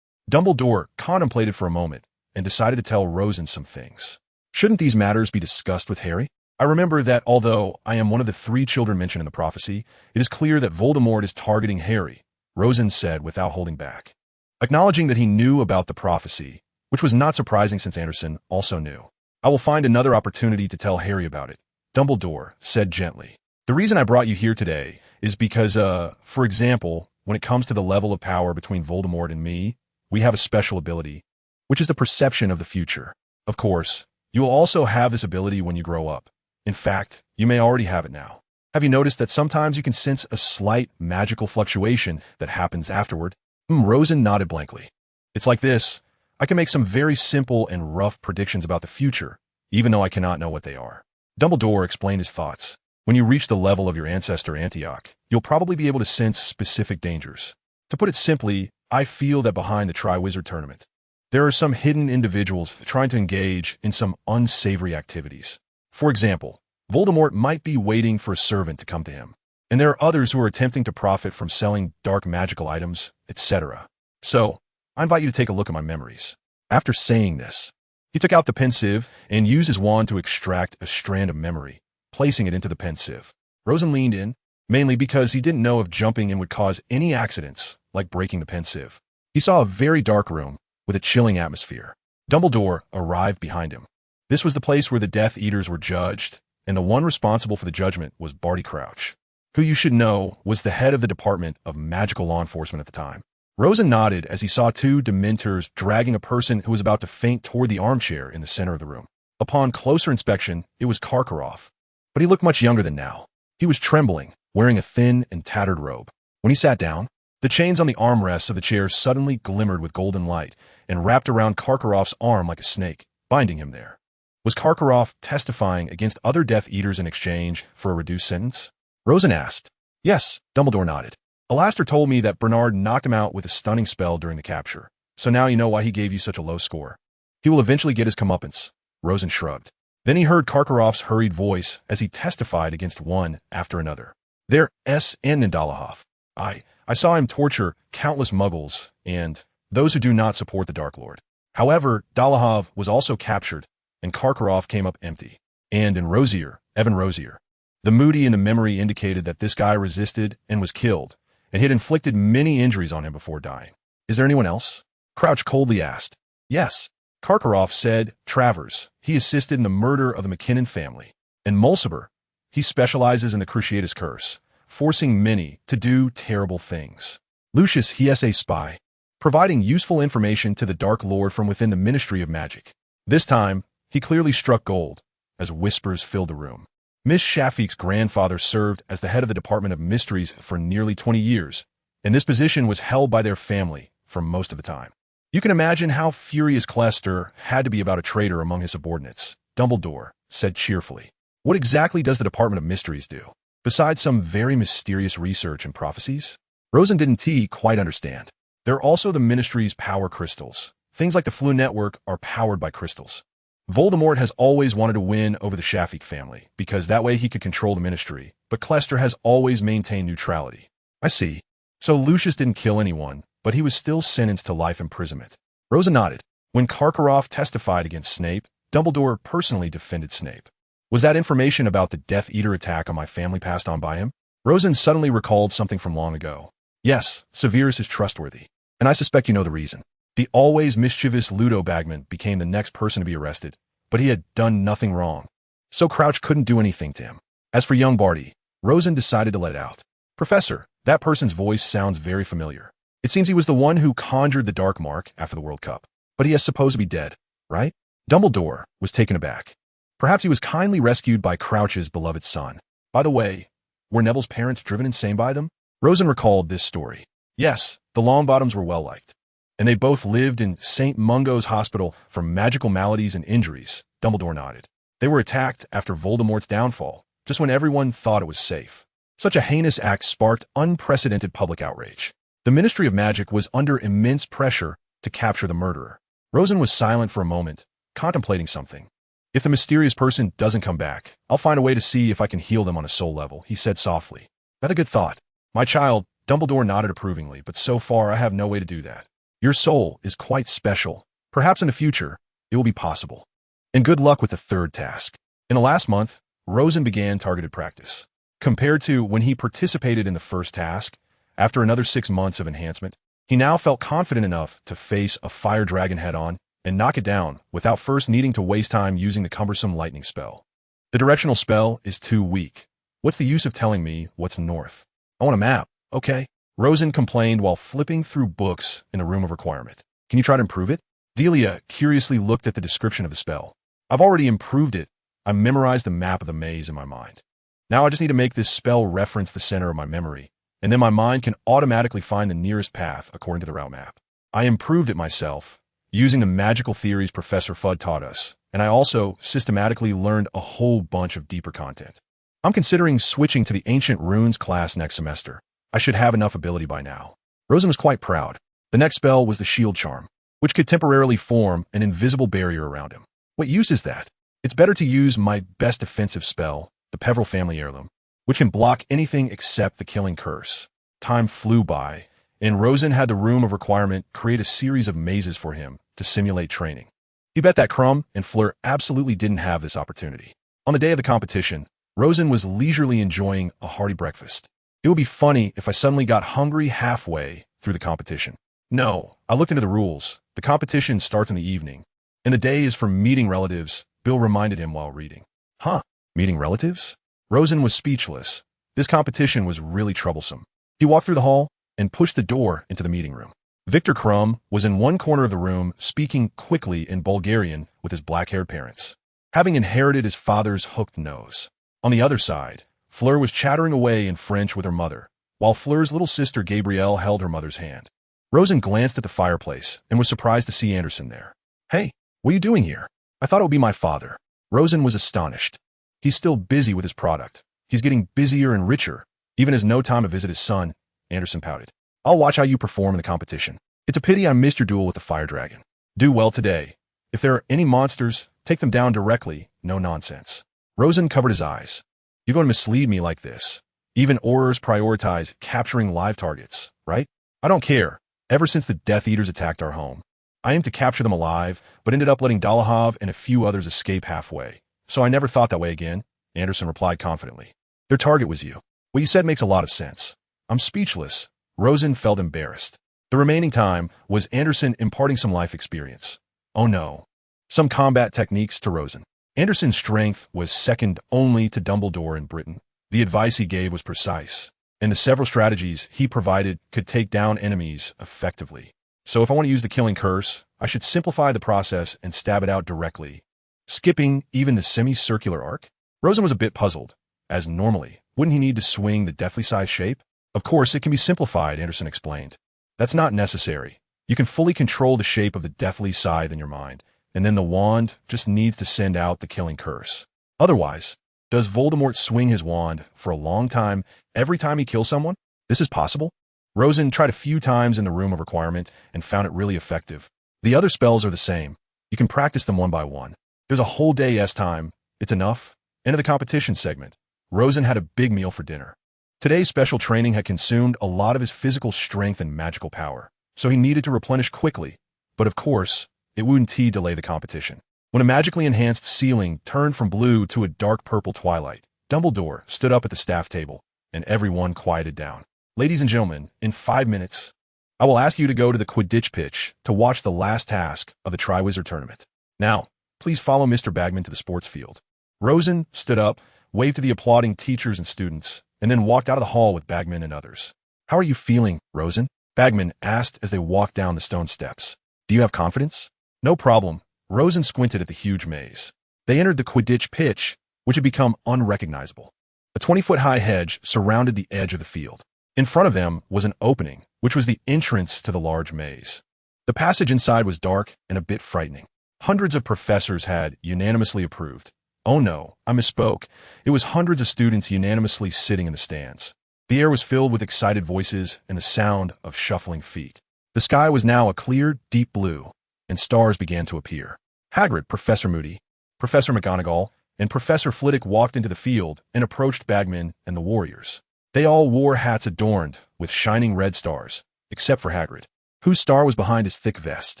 Dumbledore contemplated for a moment and decided to tell Rosen some things. Shouldn't these matters be discussed with Harry? I remember that although I am one of the 3 children mentioned in the prophecy, it is clear that Voldemort is targeting Harry, Rosen said without holding back. Acknowledging that he knew about the prophecy, which was not surprising since Anderson also knew. I will find another opportunity to tell Harry about it, Dumbledore said gently. The reason I brought you here today is because, for example, when it comes to the level of power between Voldemort and me, we have a special ability, which is the perception of the future. Of course, you will also have this ability when you grow up. In fact, you may already have it now. Have you noticed that sometimes you can sense a slight magical fluctuation that happens afterward? Rosen nodded blankly. It's like this. I can make some very simple and rough predictions about the future, even though I cannot know what they are. Dumbledore explained his thoughts. When you reach the level of your ancestor Antioch, you'll probably be able to sense specific dangers. To put it simply, I feel that behind the Triwizard Tournament, there are some hidden individuals trying to engage in some unsavory activities. For example, Voldemort might be waiting for a servant to come to him, and there are others who are attempting to profit from selling dark magical items, etc. So, I invite you to take a look at my memories. After saying this, he took out the pensieve and used his wand to extract a strand of memory, placing it into the pensieve. Rosen leaned in, mainly because he didn't know if jumping in would cause any accidents, like breaking the pensieve. He saw a very dark room with a chilling atmosphere. Dumbledore arrived behind him. This was the place where the Death Eaters were judged, and the one responsible for the judgment was Barty Crouch, who you should know was the head of the Department of Magical Law Enforcement at the time. Rosen nodded as he saw 2 Dementors dragging a person who was about to faint toward the armchair in the center of the room. Upon closer inspection, it was Karkaroff, but he looked much younger than now. He was trembling, wearing a thin and tattered robe. When he sat down, the chains on the armrests of the chair suddenly glimmered with golden light and wrapped around Karkaroff's arm like a snake, binding him there. Was Karkaroff testifying against other Death Eaters in exchange for a reduced sentence? Rosen asked. Yes, Dumbledore nodded. Alastair told me that Bernard knocked him out with a stunning spell during the capture, So now you know why he gave you such a low score. He will eventually get his comeuppance, Rosen shrugged. Then he heard Karkaroff's hurried voice as he testified against one after another. There S.N. Nidalahov. I saw him torture countless muggles and those who do not support the Dark Lord. However, Dalahov was also captured, and Karkaroff came up empty. And in Rosier, Evan Rosier. The moody in the memory indicated that this guy resisted and was killed, and he had inflicted many injuries on him before dying. Is there anyone else? Crouch coldly asked. Yes. Karkaroff said, Travers. He assisted in the murder of the McKinnon family. And Mulciber. He specializes in the Cruciatus Curse, forcing many to do terrible things. Lucius, he is a spy, providing useful information to the Dark Lord from within the Ministry of Magic. This time, he clearly struck gold, as whispers filled the room. Miss Shafiq's grandfather served as the head of the Department of Mysteries for nearly 20 years, and this position was held by their family for most of the time. You can imagine how furious Clester had to be about a traitor among his subordinates. Dumbledore said cheerfully. What exactly does the Department of Mysteries do, besides some very mysterious research and prophecies? Rosen didn't quite understand. They're also the Ministry's power crystals. Things like the Flu Network are powered by crystals. Voldemort has always wanted to win over the Shafiq family, because that way he could control the Ministry, but Clester has always maintained neutrality. I see. So Lucius didn't kill anyone, but he was still sentenced to life imprisonment. Rosen nodded. When Karkaroff testified against Snape, Dumbledore personally defended Snape. Was that information about the Death Eater attack on my family passed on by him? Rosen suddenly recalled something from long ago. Yes, Severus is trustworthy. And I suspect you know the reason. The always mischievous Ludo Bagman became the next person to be arrested, but he had done nothing wrong. So Crouch couldn't do anything to him. As for young Barty, Rosen decided to let it out. Professor, that person's voice sounds very familiar. It seems he was the one who conjured the Dark Mark after the World Cup. But he is supposed to be dead, right? Dumbledore was taken aback. Perhaps he was kindly rescued by Crouch's beloved son. By the way, were Neville's parents driven insane by them? Rosen recalled this story. Yes, the Longbottoms were well liked. And they both lived in St. Mungo's Hospital for magical maladies and injuries. Dumbledore nodded. They were attacked after Voldemort's downfall, just when everyone thought it was safe. Such a heinous act sparked unprecedented public outrage. The Ministry of Magic was under immense pressure to capture the murderer. Rosen was silent for a moment, contemplating something. If the mysterious person doesn't come back, I'll find a way to see if I can heal them on a soul level, he said softly. That's a good thought. My child, Dumbledore nodded approvingly, but so far I have no way to do that. Your soul is quite special. Perhaps in the future, it will be possible. And good luck with the third task. In the last month, Rosen began targeted practice. Compared to when he participated in the first task, after another 6 months of enhancement, he now felt confident enough to face a fire dragon head-on and knock it down without first needing to waste time using the cumbersome lightning spell. The directional spell is too weak. What's the use of telling me what's north? I want a map, okay? Rosen complained while flipping through books in a room of requirement. Can you try to improve it? Delia curiously looked at the description of the spell. I've already improved it. I memorized the map of the maze in my mind. Now I just need to make this spell reference the center of my memory, and then my mind can automatically find the nearest path according to the route map. I improved it myself, using the magical theories Professor Fudd taught us, and I also systematically learned a whole bunch of deeper content. I'm considering switching to the Ancient Runes class next semester. I should have enough ability by now. Rosen was quite proud. The next spell was the Shield Charm, which could temporarily form an invisible barrier around him. What use is that? It's better to use my best defensive spell, the Peveril family heirloom, which can block anything except the killing curse. Time flew by, and Rosen had the room of requirement create a series of mazes for him to simulate training. He bet that Crumb and Fleur absolutely didn't have this opportunity. On the day of the competition, Rosen was leisurely enjoying a hearty breakfast. It would be funny if I suddenly got hungry halfway through the competition. No, I looked into the rules. The competition starts in the evening, and the day is for meeting relatives, Bill reminded him while reading. Huh, meeting relatives? Rosen was speechless. This competition was really troublesome. He walked through the hall and pushed the door into the meeting room. Victor Crumb was in one corner of the room, speaking quickly in Bulgarian with his black-haired parents, having inherited his father's hooked nose. On the other side, Fleur was chattering away in French with her mother, while Fleur's little sister Gabrielle held her mother's hand. Rosen glanced at the fireplace and was surprised to see Anderson there. Hey, what are you doing here? I thought it would be my father. Rosen was astonished. He's still busy with his product. He's getting busier and richer, even has no time to visit his son, Anderson pouted. I'll watch how you perform in the competition. It's a pity I missed your duel with the fire dragon. Do well today. If there are any monsters, take them down directly, no nonsense. Rosen covered his eyes. You're going to mislead me like this. Even Aurors prioritize capturing live targets, right? I don't care. Ever since the Death Eaters attacked our home, I aimed to capture them alive, but ended up letting Dalahov and a few others escape halfway. So I never thought that way again, Anderson replied confidently. Their target was you. What you said makes a lot of sense. I'm speechless. Rosen felt embarrassed. The remaining time was Anderson imparting some life experience. Oh no. Some combat techniques to Rosen. Anderson's strength was second only to Dumbledore in Britain. The advice he gave was precise, and the several strategies he provided could take down enemies effectively. So if I want to use the killing curse, I should simplify the process and stab it out directly, skipping even the semicircular arc? Rosen was a bit puzzled, as normally, wouldn't he need to swing the deathly size shape? Of course, it can be simplified, Anderson explained. That's not necessary. You can fully control the shape of the deathly scythe in your mind, and then the wand just needs to send out the killing curse. Otherwise, does Voldemort swing his wand for a long time every time he kills someone? This is possible. Rosen tried a few times in the room of requirement and found it really effective. The other spells are the same. You can practice them one by one. There's a whole day's time. It's enough. Into the competition segment. Rosen had a big meal for dinner. Today's special training had consumed a lot of his physical strength and magical power, so he needed to replenish quickly. But of course, it wouldn't delay the competition. When a magically enhanced ceiling turned from blue to a dark purple twilight, Dumbledore stood up at the staff table, and everyone quieted down. Ladies and gentlemen, in 5 minutes, I will ask you to go to the Quidditch pitch to watch the last task of the Triwizard Tournament. Now, please follow Mr. Bagman to the sports field. Rosen stood up, waved to the applauding teachers and students, and then walked out of the hall with Bagman and others. How are you feeling, Rosen? Bagman asked as they walked down the stone steps. Do you have confidence? No problem. Rosen squinted at the huge maze. They entered the Quidditch pitch, which had become unrecognizable. A 20-foot-high hedge surrounded the edge of the field. In front of them was an opening, which was the entrance to the large maze. The passage inside was dark and a bit frightening. Hundreds of professors had unanimously approved. Oh no, I misspoke. It was hundreds of students unanimously sitting in the stands. The air was filled with excited voices and the sound of shuffling feet. The sky was now a clear, deep blue, and stars began to appear. Hagrid, Professor Moody, Professor McGonagall, and Professor Flitwick walked into the field and approached Bagman and the warriors. They all wore hats adorned with shining red stars, except for Hagrid, whose star was behind his thick vest.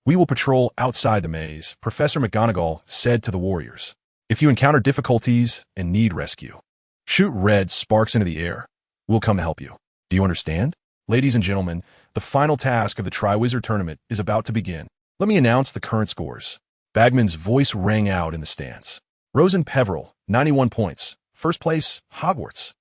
We will patrol outside the maze, Professor McGonagall said to the warriors. If you encounter difficulties and need rescue, shoot red sparks into the air. We'll come to help you. Do you understand? Ladies and gentlemen, the final task of the Triwizard Tournament is about to begin. Let me announce the current scores. Bagman's voice rang out in the stands. Rosen Peveril, 91 points. First place, Hogwarts.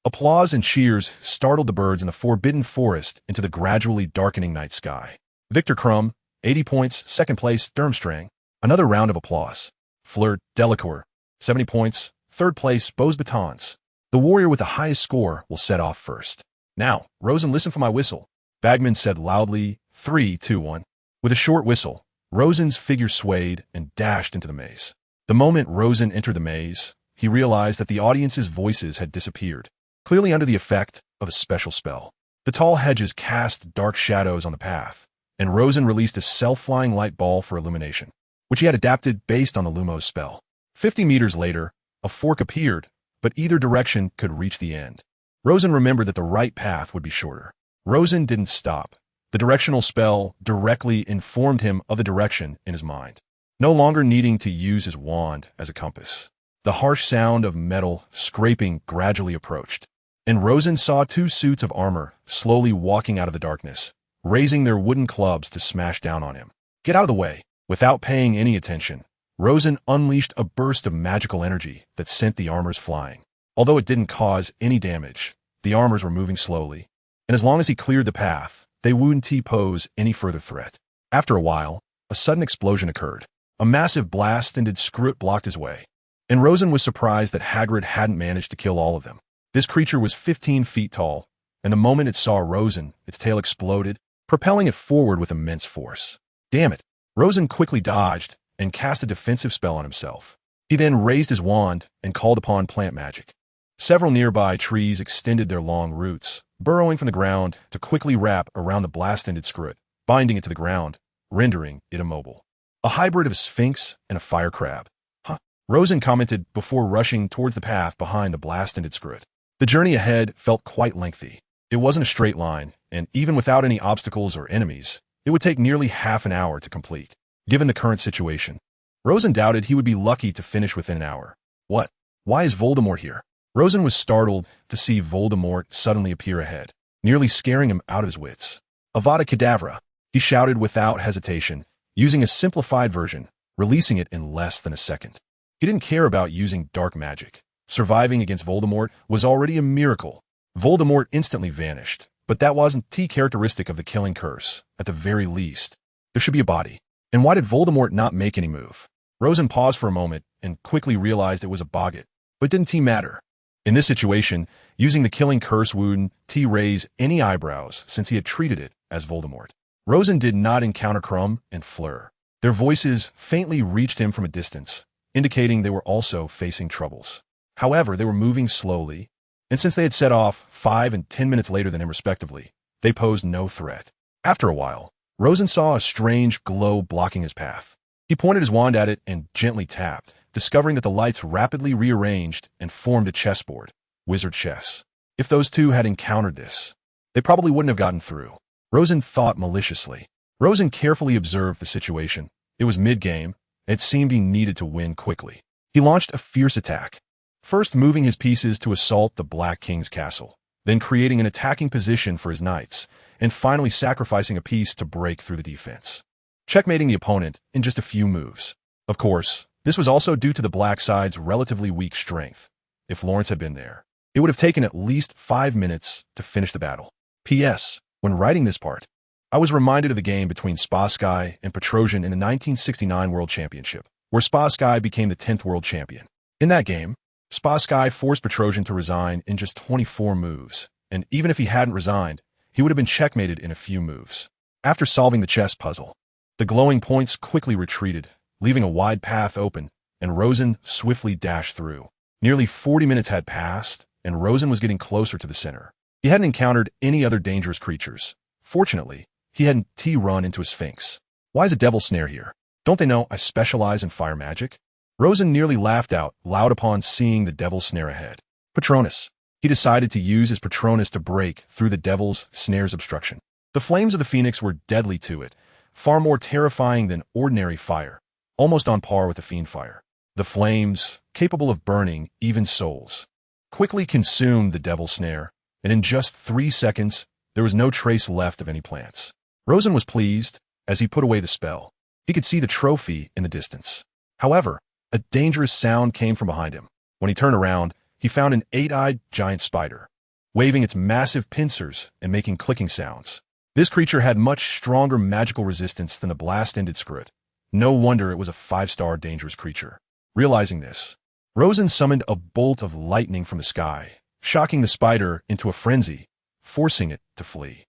Applause and cheers startled the birds in the Forbidden Forest into the gradually darkening night sky. Victor Crumb, 80 points. Second place, Durmstrang. Another round of applause. Fleur Delacour, 70 points. Third place, Beau's Batons. The warrior with the highest score will set off first. Now, Rosen, listen for my whistle. Bagman said loudly, 3, 2, 1. With a short whistle, Rosen's figure swayed and dashed into the maze. The moment Rosen entered the maze, he realized that the audience's voices had disappeared, clearly under the effect of a special spell. The tall hedges cast dark shadows on the path, and Rosen released a self-flying light ball for illumination, which he had adapted based on the Lumos spell. 50 meters later, a fork appeared, but either direction could reach the end. Rosen remembered that the right path would be shorter. Rosen didn't stop. The directional spell directly informed him of the direction in his mind, no longer needing to use his wand as a compass. The harsh sound of metal scraping gradually approached, and Rosen saw 2 suits of armor slowly walking out of the darkness, raising their wooden clubs to smash down on him. Get out of the way. Without paying any attention, Rosen unleashed a burst of magical energy that sent the armors flying. Although it didn't cause any damage, the armors were moving slowly, and as long as he cleared the path, they wouldn't pose any further threat. After a while, a sudden explosion occurred. A massive blast-ended Scroot blocked his way, and Rosen was surprised that Hagrid hadn't managed to kill all of them. This creature was 15 feet tall, and the moment it saw Rosen, its tail exploded, propelling it forward with immense force. Damn it! Rosen quickly dodged and cast a defensive spell on himself. He then raised his wand and called upon plant magic. Several nearby trees extended their long roots, burrowing from the ground to quickly wrap around the blast-ended Scroot. binding it to the ground, rendering it immobile. A hybrid of a sphinx and a fire crab. Huh? Rosen commented before rushing towards the path behind the blast-ended screw. The journey ahead felt quite lengthy. It wasn't a straight line, and even without any obstacles or enemies, it would take nearly half an hour to complete. Given the current situation, Rosen doubted he would be lucky to finish within an hour. What? Why is Voldemort here? Rosen was startled to see Voldemort suddenly appear ahead, nearly scaring him out of his wits. Avada Kedavra, he shouted without hesitation, using a simplified version, releasing it in less than a second. He didn't care about using dark magic. Surviving against Voldemort was already a miracle. Voldemort instantly vanished, but that wasn't the characteristic of the killing curse. At the very least, there should be a body. And why did Voldemort not make any move? Rosen paused for a moment and quickly realized it was a boggart. But didn't matter? In this situation, using the killing curse wouldn't raise any eyebrows since he had treated it as Voldemort. Rosen did not encounter Crumb and Fleur. Their voices faintly reached him from a distance, indicating they were also facing troubles. However, they were moving slowly, and since they had set off 5 and 10 minutes later than him respectively, they posed no threat. After a while, Rosen saw a strange glow blocking his path. He pointed his wand at it and gently tapped, discovering that the lights rapidly rearranged and formed a chessboard. Wizard chess. If those two had encountered this, they probably wouldn't have gotten through. Rosen thought maliciously. Rosen carefully observed the situation. It was mid-game, and it seemed he needed to win quickly. He launched a fierce attack, first moving his pieces to assault the Black King's castle, then creating an attacking position for his knights, and finally sacrificing a piece to break through the defense, checkmating the opponent in just a few moves. Of course, this was also due to the black side's relatively weak strength. If Lawrence had been there, it would have taken at least 5 minutes to finish the battle. P.S. When writing this part, I was reminded of the game between Spassky and Petrosian in the 1969 World Championship, where Spassky became the 10th world champion. In that game, Spassky forced Petrosian to resign in just 24 moves, and even if he hadn't resigned, he would have been checkmated in a few moves. After solving the chess puzzle, the glowing points quickly retreated, leaving a wide path open, and Rosen swiftly dashed through. Nearly 40 minutes had passed, and Rosen was getting closer to the center. He hadn't encountered any other dangerous creatures. Fortunately, he hadn't run into a sphinx. Why is a devil snare here? Don't they know I specialize in fire magic? Rosen nearly laughed out loud upon seeing the devil's snare ahead. Patronus. He decided to use his Patronus to break through the devil's snare's obstruction. The flames of the phoenix were deadly to it, far more terrifying than ordinary fire, almost on par with the fiend fire. The flames, capable of burning even souls, quickly consumed the devil's snare, and in just 3 seconds, there was no trace left of any plants. Rosen was pleased as he put away the spell. He could see the trophy in the distance. However, a dangerous sound came from behind him. When he turned around, he found an 8-eyed giant spider, waving its massive pincers and making clicking sounds. This creature had much stronger magical resistance than the blast-ended screw. No wonder it was a 5-star dangerous creature. Realizing this, Rosen summoned a bolt of lightning from the sky, shocking the spider into a frenzy, forcing it to flee.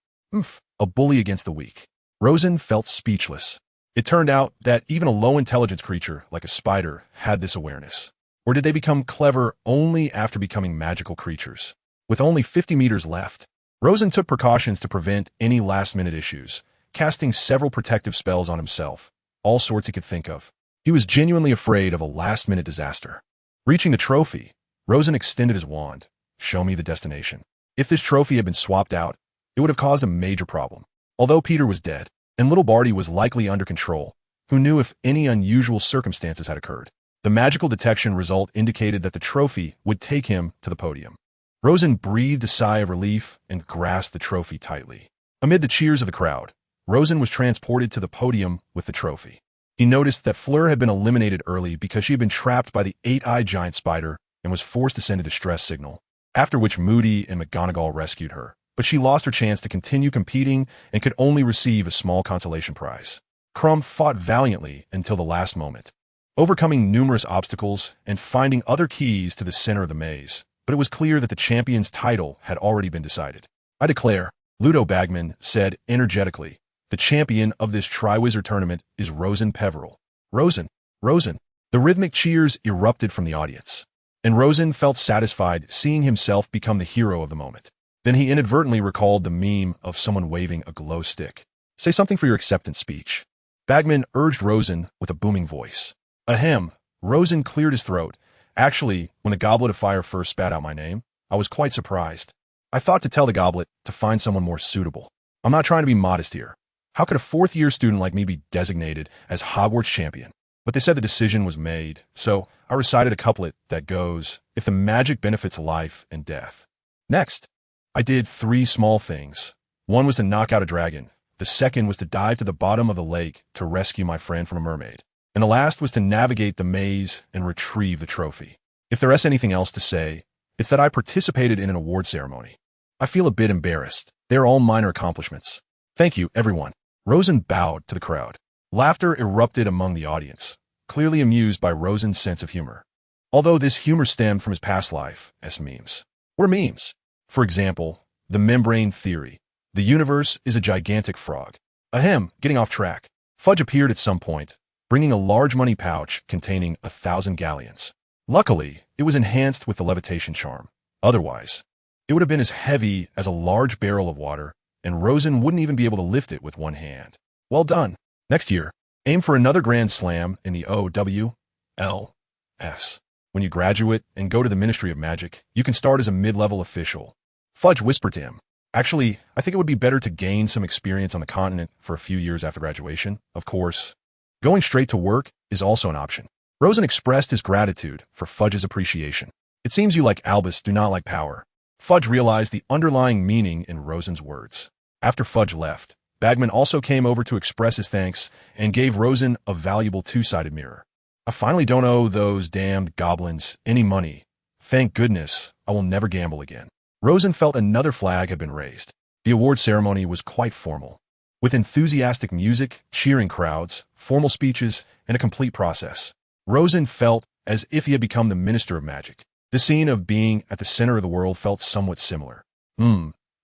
A bully against the weak. Rosen felt speechless. It turned out that even a low-intelligence creature like a spider had this awareness. Or did they become clever only after becoming magical creatures? With only 50 meters left, Rosen took precautions to prevent any last-minute issues, casting several protective spells on himself, all sorts he could think of. He was genuinely afraid of a last-minute disaster. Reaching the trophy, Rosen extended his wand. Show me the destination. If this trophy had been swapped out, it would have caused a major problem. Although Peter was dead, and little Barty was likely under control, who knew if any unusual circumstances had occurred? The magical detection result indicated that the trophy would take him to the podium. Rosen breathed a sigh of relief and grasped the trophy tightly. Amid the cheers of the crowd, Rosen was transported to the podium with the trophy. He noticed that Fleur had been eliminated early because she had been trapped by the 8-eyed giant spider and was forced to send a distress signal, after which Moody and McGonagall rescued her. But she lost her chance to continue competing and could only receive a small consolation prize. Crumb fought valiantly until the last moment, overcoming numerous obstacles and finding other keys to the center of the maze. But it was clear that the champion's title had already been decided. I declare, Ludo Bagman said energetically, the champion of this Triwizard tournament is Rosen Peveril. Rosen, Rosen. The rhythmic cheers erupted from the audience, and Rosen felt satisfied seeing himself become the hero of the moment. Then he inadvertently recalled the meme of someone waving a glow stick. Say something for your acceptance speech. Bagman urged Rosen with a booming voice. Ahem. Rosen cleared his throat. Actually, when the goblet of fire first spat out my name, I was quite surprised. I thought to tell the goblet to find someone more suitable. I'm not trying to be modest here. How could a fourth-year student like me be designated as Hogwarts champion? But they said the decision was made, so I recited a couplet that goes, if the magic benefits life and death. Next, I did 3 small things. One was to knock out a dragon. The second was to dive to the bottom of the lake to rescue my friend from a mermaid. And the last was to navigate the maze and retrieve the trophy. If there is anything else to say, it's that I participated in an award ceremony. I feel a bit embarrassed. They are all minor accomplishments. Thank you, everyone. Rosen bowed to the crowd. Laughter erupted among the audience, clearly amused by Rosen's sense of humor. Although this humor stemmed from his past life as memes. What are memes? For example, the membrane theory. The universe is a gigantic frog. Ahem, getting off track. Fudge appeared at some point, bringing a large money pouch containing 1,000 galleons. Luckily, it was enhanced with the levitation charm. Otherwise, it would have been as heavy as a large barrel of water, and Rosen wouldn't even be able to lift it with one hand. Well done. Next year, aim for another Grand Slam in the OWLS. When you graduate and go to the Ministry of Magic, you can start as a mid-level official. Fudge whispered to him. Actually, I think it would be better to gain some experience on the continent for a few years after graduation. Of course, going straight to work is also an option. Rosen expressed his gratitude for Fudge's appreciation. It seems you, like Albus, do not like power. Fudge realized the underlying meaning in Rosen's words. After Fudge left, Bagman also came over to express his thanks and gave Rosen a valuable 2-sided mirror. I finally don't owe those damned goblins any money. Thank goodness, I will never gamble again. Rosen felt another flag had been raised. The award ceremony was quite formal, with enthusiastic music, cheering crowds, formal speeches, and a complete process. Rosen felt as if he had become the Minister of Magic. The scene of being at the center of the world felt somewhat similar.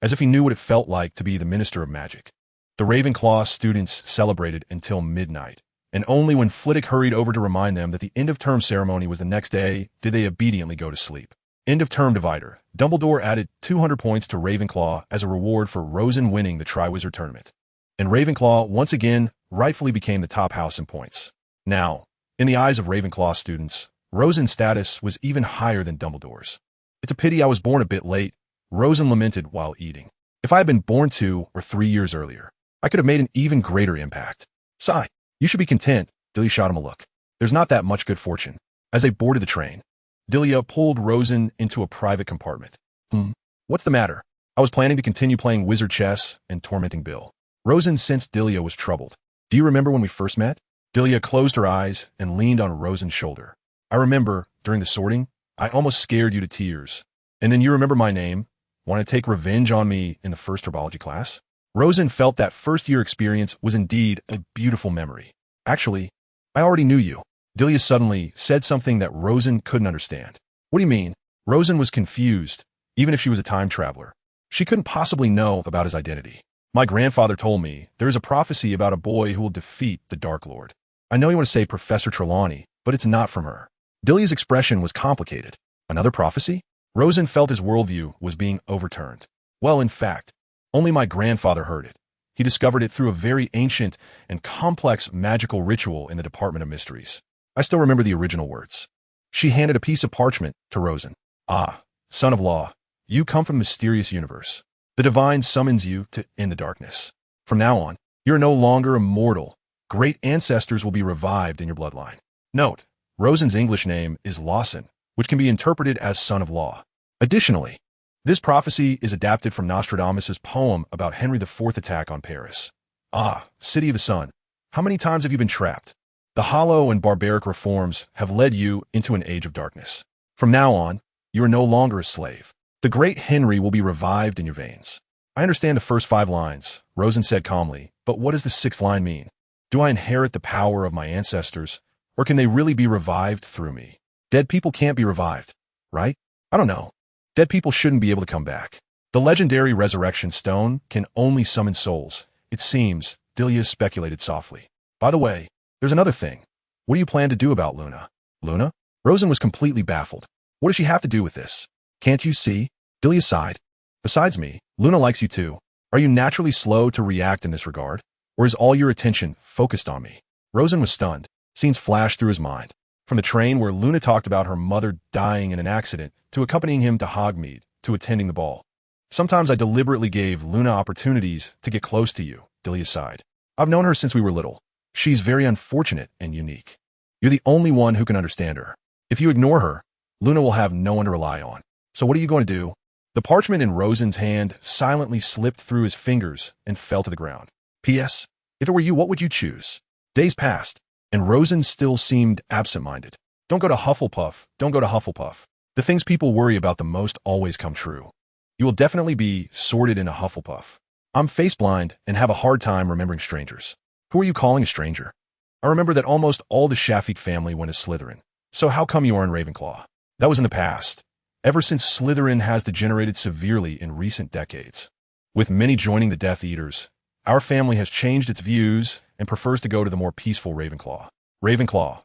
As if he knew what it felt like to be the Minister of Magic. The Ravenclaw students celebrated until midnight, and only when Flitwick hurried over to remind them that the end-of-term ceremony was the next day did they obediently go to sleep. End-of-term divider. Dumbledore added 200 points to Ravenclaw as a reward for Rosen winning the Triwizard Tournament. And Ravenclaw once again rightfully became the top house in points. Now, in the eyes of Ravenclaw students, Rosen's status was even higher than Dumbledore's. It's a pity I was born a bit late, Rosen lamented while eating. If I had been born 2 or 3 years earlier, I could have made an even greater impact. Sigh. You should be content. Delia shot him a look. There's not that much good fortune. As they boarded the train, Delia pulled Rosen into a private compartment. What's the matter? I was planning to continue playing wizard chess and tormenting Bill. Rosen sensed Delia was troubled. Do you remember when we first met? Delia closed her eyes and leaned on Rosen's shoulder. I remember, during the sorting, I almost scared you to tears. And then you remember my name? Want to take revenge on me in the first herbology class? Rosen felt that first-year experience was indeed a beautiful memory. Actually, I already knew you. Delia suddenly said something that Rosen couldn't understand. What do you mean? Rosen was confused, even if she was a time traveler. She couldn't possibly know about his identity. My grandfather told me there is a prophecy about a boy who will defeat the Dark Lord. I know you want to say Professor Trelawney, but it's not from her. Delia's expression was complicated. Another prophecy? Rosen felt his worldview was being overturned. Well, in fact, only my grandfather heard it. He discovered it through a very ancient and complex magical ritual in the Department of Mysteries. I still remember the original words. She handed a piece of parchment to Rosen. Ah, son of law, you come from a mysterious universe. The divine summons you to end the darkness. From now on, you're no longer immortal. Great ancestors will be revived in your bloodline. Note, Rosen's English name is Lawson, which can be interpreted as son of law. Additionally, this prophecy is adapted from Nostradamus' poem about Henry IV attack on Paris. Ah, city of the sun, how many times have you been trapped? The hollow and barbaric reforms have led you into an age of darkness. From now on, you are no longer a slave. The great Henry will be revived in your veins. I understand the first 5 lines, Rosen said calmly, but what does the 6th line mean? Do I inherit the power of my ancestors, or can they really be revived through me? Dead people can't be revived, right? I don't know. Dead people shouldn't be able to come back. The legendary resurrection stone can only summon souls. It seems, Delia speculated softly. By the way, there's another thing. What do you plan to do about Luna? Luna? Rosen was completely baffled. What does she have to do with this? Can't you see? Delia sighed. Besides me, Luna likes you too. Are you naturally slow to react in this regard? Or is all your attention focused on me? Rosen was stunned. Scenes flashed through his mind. From the train where Luna talked about her mother dying in an accident, to accompanying him to Hogmeade, to attending the ball. Sometimes I deliberately gave Luna opportunities to get close to you, Delia sighed. I've known her since we were little. She's very unfortunate and unique. You're the only one who can understand her. If you ignore her, Luna will have no one to rely on. So what are you going to do? The parchment in Rosen's hand silently slipped through his fingers and fell to the ground. P.S. If it were you, what would you choose? Days passed, and Rosen still seemed absent-minded. Don't go to Hufflepuff. Don't go to Hufflepuff. The things people worry about the most always come true. You will definitely be sorted in a Hufflepuff. I'm face-blind and have a hard time remembering strangers. Who are you calling a stranger? I remember that almost all the Shafik family went to Slytherin. So how come you are in Ravenclaw? That was in the past. Ever since Slytherin has degenerated severely in recent decades. With many joining the Death Eaters, our family has changed its views and prefers to go to the more peaceful Ravenclaw. Ravenclaw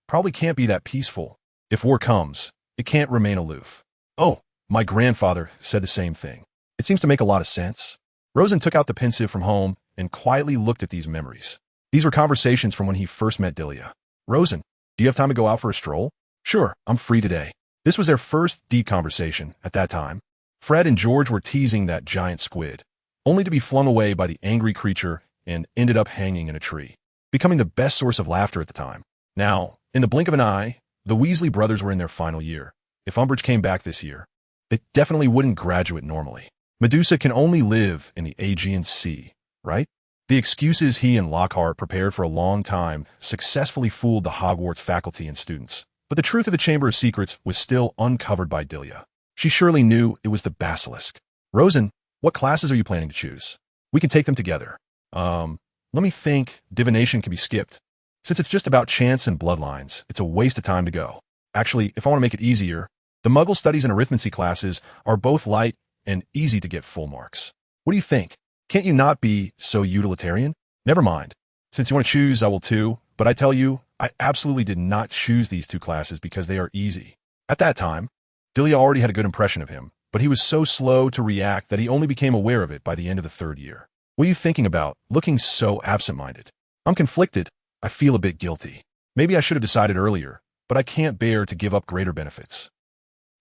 probably can't be that peaceful. If war comes, it can't remain aloof. Oh, my grandfather said the same thing. It seems to make a lot of sense. Rosen took out the pensive from home and quietly looked at these memories. These were conversations from when he first met Delia. Rosen, do you have time to go out for a stroll? Sure, I'm free today. This was their first deep conversation at that time. Fred and George were teasing that giant squid, only to be flung away by the angry creature and ended up hanging in a tree, becoming the best source of laughter at the time. Now, in the blink of an eye, the Weasley brothers were in their final year. If Umbridge came back this year, they definitely wouldn't graduate normally. Medusa can only live in the Aegean Sea, right? The excuses he and Lockhart prepared for a long time successfully fooled the Hogwarts faculty and students. But the truth of the Chamber of Secrets was still uncovered by Delia. She surely knew it was the basilisk. Rosen, what classes are you planning to choose? We can take them together. Let me think. Divination can be skipped. Since it's just about chance and bloodlines, it's a waste of time to go. Actually, if I want to make it easier, the Muggle Studies and Arithmancy classes are both light and easy to get full marks. What do you think? Can't you not be so utilitarian? Never mind. Since you want to choose, I will too. But I tell you, I absolutely did not choose these two classes because they are easy. At that time, Delia already had a good impression of him, but he was so slow to react that he only became aware of it by the end of the third year. What are you thinking about, looking so absent-minded? I'm conflicted. I feel a bit guilty. Maybe I should have decided earlier, but I can't bear to give up greater benefits.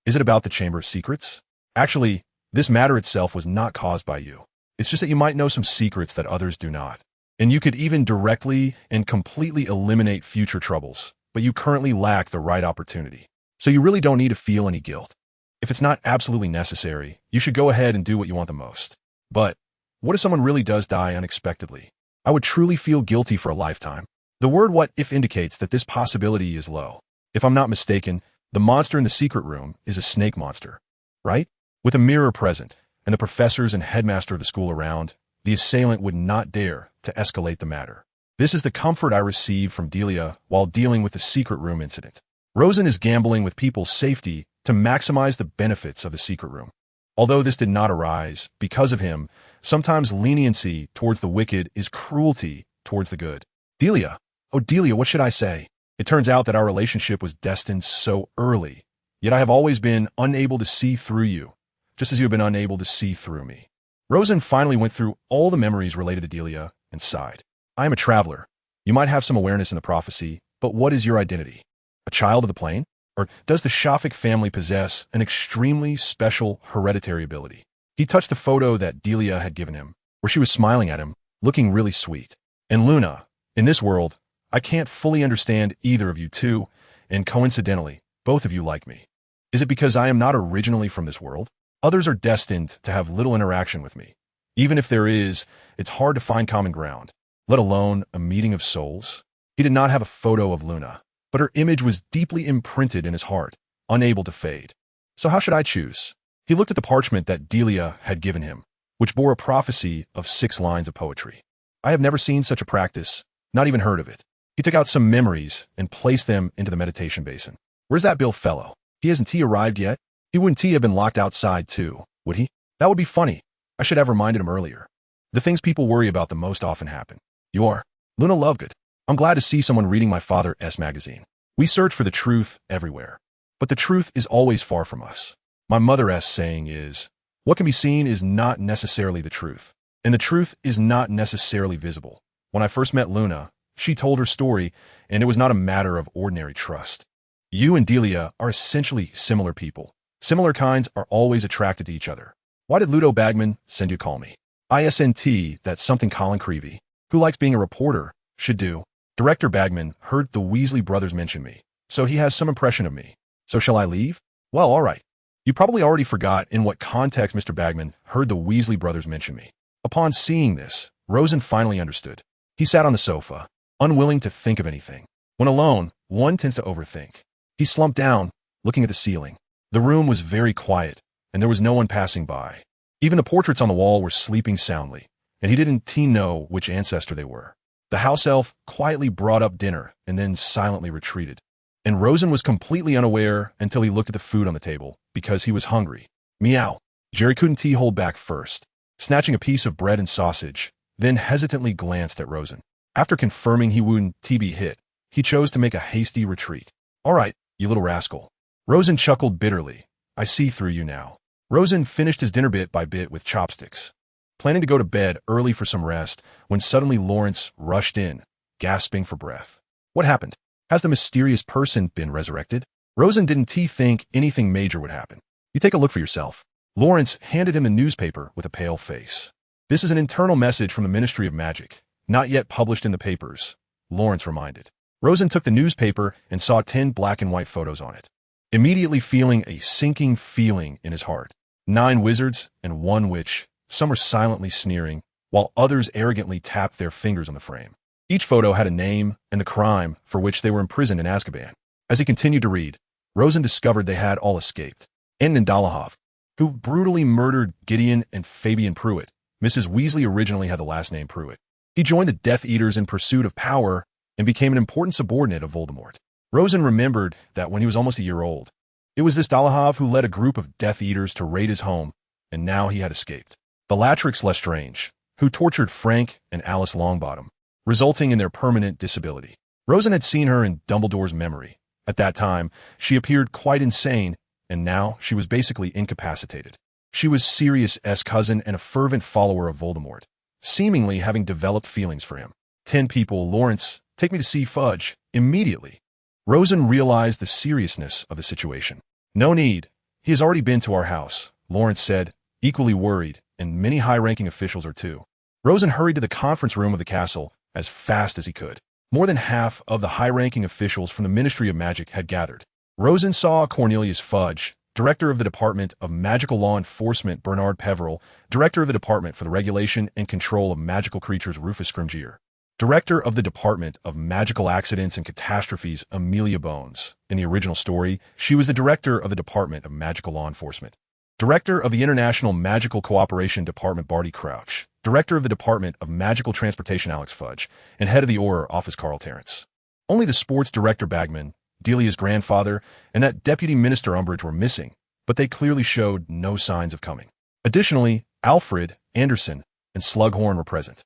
Is it about the Chamber of Secrets? Actually, this matter itself was not caused by you. It's just that you might know some secrets that others do not. And you could even directly and completely eliminate future troubles, but you currently lack the right opportunity. So you really don't need to feel any guilt. If it's not absolutely necessary, you should go ahead and do what you want the most. But what if someone really does die unexpectedly? I would truly feel guilty for a lifetime. The word what if indicates that this possibility is low. If I'm not mistaken, the monster in the secret room is a snake monster, right? With a mirror present and the professors and headmaster of the school around, the assailant would not dare to escalate the matter. This is the comfort I received from Delia while dealing with the secret room incident. Rosen is gambling with people's safety to maximize the benefits of the secret room. Although this did not arise because of him, sometimes leniency towards the wicked is cruelty towards the good. Delia, oh Delia, what should I say? It turns out that our relationship was destined so early, yet I have always been unable to see through you, just as you have been unable to see through me. Rosen finally went through all the memories related to Delia and sighed. I am a traveler. You might have some awareness in the prophecy, but what is your identity? A child of the plane? Or does the Shafik family possess an extremely special hereditary ability? He touched the photo that Delia had given him, where she was smiling at him, looking really sweet. And Luna, in this world, I can't fully understand either of you two, and coincidentally, both of you like me. Is it because I am not originally from this world? Others are destined to have little interaction with me. Even if there is, it's hard to find common ground, let alone a meeting of souls. He did not have a photo of Luna, but her image was deeply imprinted in his heart, unable to fade. So how should I choose? He looked at the parchment that Delia had given him, which bore a prophecy of 6 lines of poetry. I have never seen such a practice, not even heard of it. He took out some memories and placed them into the meditation basin. Where's that Bill fellow? Hasn't he arrived yet? Wouldn't he have been locked outside too, would he? That would be funny. I should have reminded him earlier. The things people worry about the most often happen. You are Luna Lovegood. I'm glad to see someone reading my father's magazine. We search for the truth everywhere, but the truth is always far from us. My mother's saying is, what can be seen is not necessarily the truth, and the truth is not necessarily visible. When I first met Luna, she told her story, and it was not a matter of ordinary trust. You and Delia are essentially similar people. Similar kinds are always attracted to each other. Why did Ludo Bagman send you to call me? ISNT, that's something Colin Creevy, who likes being a reporter, should do. Director Bagman heard the Weasley brothers mention me, so he has some impression of me. So shall I leave? Well, all right. You probably already forgot in what context Mr. Bagman heard the Weasley brothers mention me. Upon seeing this, Rosen finally understood. He sat on the sofa, unwilling to think of anything. When alone, one tends to overthink. He slumped down, looking at the ceiling. The room was very quiet, and there was no one passing by. Even the portraits on the wall were sleeping soundly, and he didn't know which ancestor they were. The house elf quietly brought up dinner and then silently retreated. And Rosen was completely unaware until he looked at the food on the table, because he was hungry. Meow. Jerry couldn't hold back first, snatching a piece of bread and sausage, then hesitantly glanced at Rosen. After confirming he wouldn't be hit, he chose to make a hasty retreat. All right, you little rascal. Rosen chuckled bitterly. I see through you now. Rosen finished his dinner bit by bit with chopsticks, planning to go to bed early for some rest, when suddenly Lawrence rushed in, gasping for breath. What happened? Has the mysterious person been resurrected? Rosen didn't think anything major would happen. You take a look for yourself. Lawrence handed him the newspaper with a pale face. This is an internal message from the Ministry of Magic, not yet published in the papers, Lawrence reminded. Rosen took the newspaper and saw 10 black and white photos on it, immediately feeling a sinking feeling in his heart. 9 wizards and 1 witch. Some were silently sneering, while others arrogantly tapped their fingers on the frame. Each photo had a name and the crime for which they were imprisoned in Azkaban. As he continued to read, Rosen discovered they had all escaped. And Dolohov, who brutally murdered Gideon and Fabian Pruitt. Mrs. Weasley originally had the last name Pruitt. He joined the Death Eaters in pursuit of power and became an important subordinate of Voldemort. Rosen remembered that when he was almost a year old, it was this Dolohov who led a group of Death Eaters to raid his home, and now he had escaped. Bellatrix Lestrange, who tortured Frank and Alice Longbottom, resulting in their permanent disability. Rosen had seen her in Dumbledore's memory. At that time, she appeared quite insane, and now she was basically incapacitated. She was Sirius' cousin and a fervent follower of Voldemort, seemingly having developed feelings for him. 10 people, Lawrence, take me to see Fudge, immediately. Rosen realized the seriousness of the situation. No need. He has already been to our house, Lawrence said, equally worried, and many high-ranking officials are too. Rosen hurried to the conference room of the castle as fast as he could. More than half of the high-ranking officials from the Ministry of Magic had gathered. Rosen saw Cornelius Fudge, Director of the Department of Magical Law Enforcement Bernard Peveril, Director of the Department for the Regulation and Control of Magical Creatures Rufus Scrimgeour, Director of the Department of Magical Accidents and Catastrophes Amelia Bones. In the original story, she was the Director of the Department of Magical Law Enforcement. Director of the International Magical Cooperation Department Barty Crouch, Director of the Department of Magical Transportation Alex Fudge, and Head of the Auror Office Carl Terrence. Only the Sports Director Bagman, Delia's grandfather, and that Deputy Minister Umbridge were missing, but they clearly showed no signs of coming. Additionally, Alfred, Anderson, and Slughorn were present.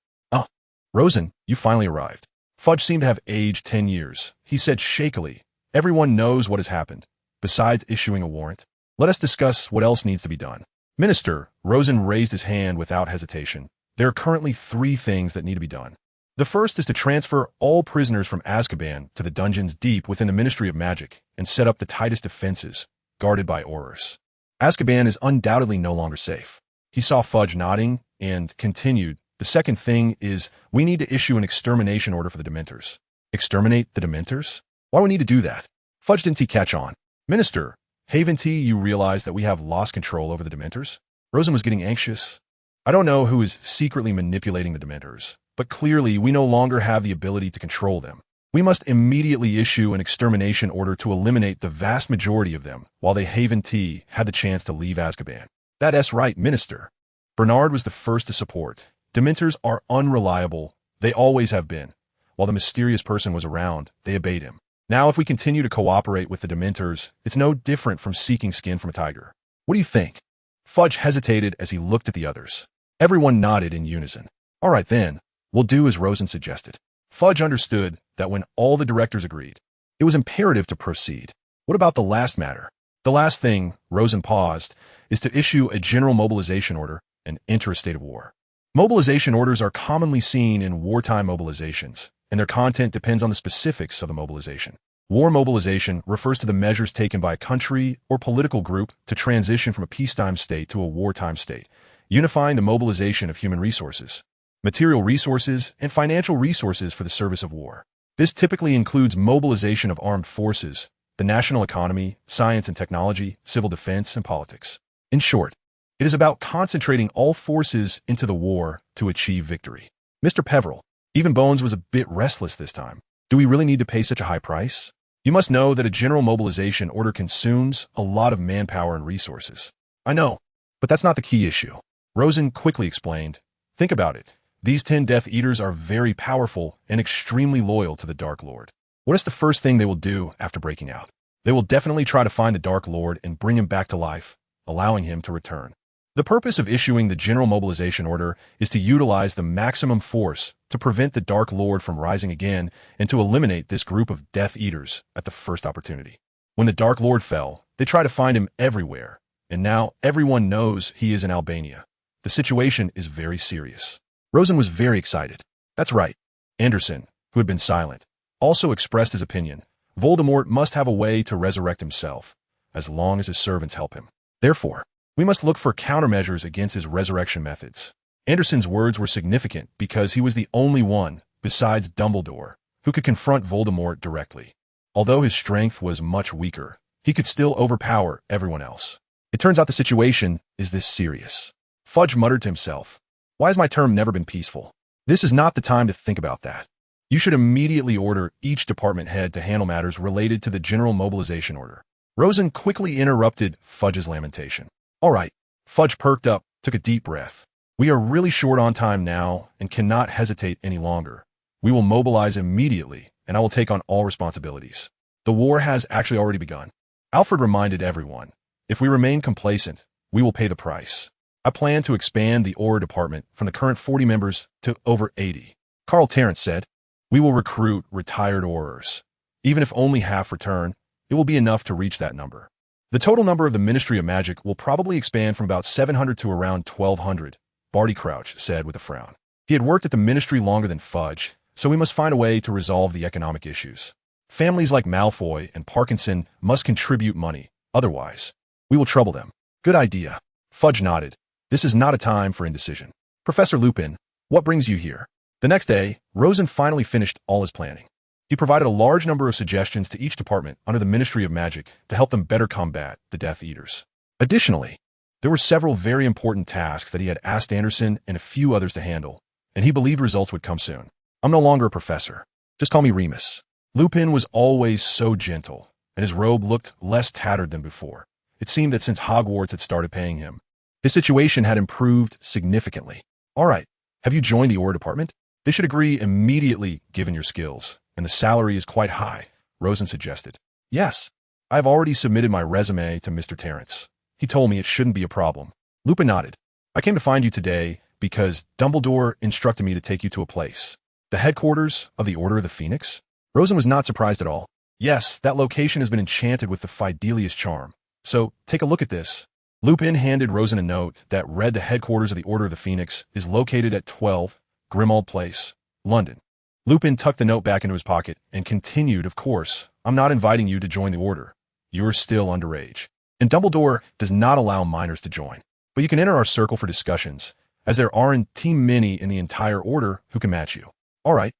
Rosen, you finally arrived. Fudge seemed to have aged 10 years. He said shakily, everyone knows what has happened. Besides issuing a warrant, let us discuss what else needs to be done. Minister, Rosen raised his hand without hesitation. There are currently 3 things that need to be done. The first is to transfer all prisoners from Azkaban to the dungeons deep within the Ministry of Magic and set up the tightest defenses, guarded by Aurors. Azkaban is undoubtedly no longer safe. He saw Fudge nodding and continued, the second thing is we need to issue an extermination order for the Dementors. Exterminate the Dementors? Why do we need to do that? Fudge didn't catch on. Minister, haven't you realized that we have lost control over the Dementors? Rosen was getting anxious. I don't know who is secretly manipulating the Dementors, but clearly we no longer have the ability to control them. We must immediately issue an extermination order to eliminate the vast majority of them while they had the chance to leave Azkaban. That's right, Minister. Bernard was the first to support. Dementors are unreliable. They always have been. While the mysterious person was around, they obeyed him. Now if we continue to cooperate with the Dementors, it's no different from seeking skin from a tiger. What do you think? Fudge hesitated as he looked at the others. Everyone nodded in unison. All right then, we'll do as Rosen suggested. Fudge understood that when all the directors agreed, it was imperative to proceed. What about the last matter? The last thing, Rosen paused, is to issue a general mobilization order and enter a state of war. Mobilization orders are commonly seen in wartime mobilizations, and their content depends on the specifics of the mobilization. War mobilization refers to the measures taken by a country or political group to transition from a peacetime state to a wartime state, unifying the mobilization of human resources, material resources, and financial resources for the service of war. This typically includes mobilization of armed forces, the national economy, science and technology, civil defense, and politics. In short, it is about concentrating all forces into the war to achieve victory. Mr. Peveril, even Bones was a bit restless this time. Do we really need to pay such a high price? You must know that a general mobilization order consumes a lot of manpower and resources. I know, but that's not the key issue. Rosen quickly explained. Think about it. These 10 Death Eaters are very powerful and extremely loyal to the Dark Lord. What is the first thing they will do after breaking out? They will definitely try to find the Dark Lord and bring him back to life, allowing him to return. The purpose of issuing the General Mobilization Order is to utilize the maximum force to prevent the Dark Lord from rising again and to eliminate this group of Death Eaters at the first opportunity. When the Dark Lord fell, they tried to find him everywhere, and now everyone knows he is in Albania. The situation is very serious. Rosen was very excited. That's right. Anderson, who had been silent, also expressed his opinion. Voldemort must have a way to resurrect himself, as long as his servants help him. Therefore, we must look for countermeasures against his resurrection methods. Anderson's words were significant because he was the only one, besides Dumbledore, who could confront Voldemort directly. Although his strength was much weaker, he could still overpower everyone else. It turns out the situation is this serious. Fudge muttered to himself, "Why has my term never been peaceful? This is not the time to think about that. You should immediately order each department head to handle matters related to the General Mobilization Order." Rosen quickly interrupted Fudge's lamentation. All right. Fudge perked up, took a deep breath. We are really short on time now and cannot hesitate any longer. We will mobilize immediately, and I will take on all responsibilities. The war has actually already begun. Alfred reminded everyone, if we remain complacent, we will pay the price. I plan to expand the Aura department from the current 40 members to over 80. Carl Terrence said, we will recruit retired Aurors. Even if only half return, it will be enough to reach that number. The total number of the Ministry of Magic will probably expand from about 700 to around 1,200, Barty Crouch said with a frown. He had worked at the Ministry longer than Fudge, so we must find a way to resolve the economic issues. Families like Malfoy and Parkinson must contribute money, otherwise, we will trouble them. Good idea. Fudge nodded. This is not a time for indecision. Professor Lupin, what brings you here? The next day, Rosen finally finished all his planning. He provided a large number of suggestions to each department under the Ministry of Magic to help them better combat the Death Eaters. Additionally, there were several very important tasks that he had asked Anderson and a few others to handle, and he believed results would come soon. I'm no longer a professor. Just call me Remus. Lupin was always so gentle, and his robe looked less tattered than before. It seemed that since Hogwarts had started paying him, his situation had improved significantly. All right, have you joined the Aura department? They should agree immediately given your skills. And the salary is quite high, Rosen suggested. Yes, I've already submitted my resume to Mr. Terrence. He told me it shouldn't be a problem. Lupin nodded. I came to find you today because Dumbledore instructed me to take you to a place. The headquarters of the Order of the Phoenix? Rosen was not surprised at all. Yes, that location has been enchanted with the Fidelius charm. So, take a look at this. Lupin handed Rosen a note that read the headquarters of the Order of the Phoenix is located at 12 Grimmauld Place, London. Lupin tucked the note back into his pocket and continued, of course, I'm not inviting you to join the Order. You're still underage. And Dumbledore does not allow minors to join. But you can enter our circle for discussions, as there aren't too many in the entire Order who can match you. All right,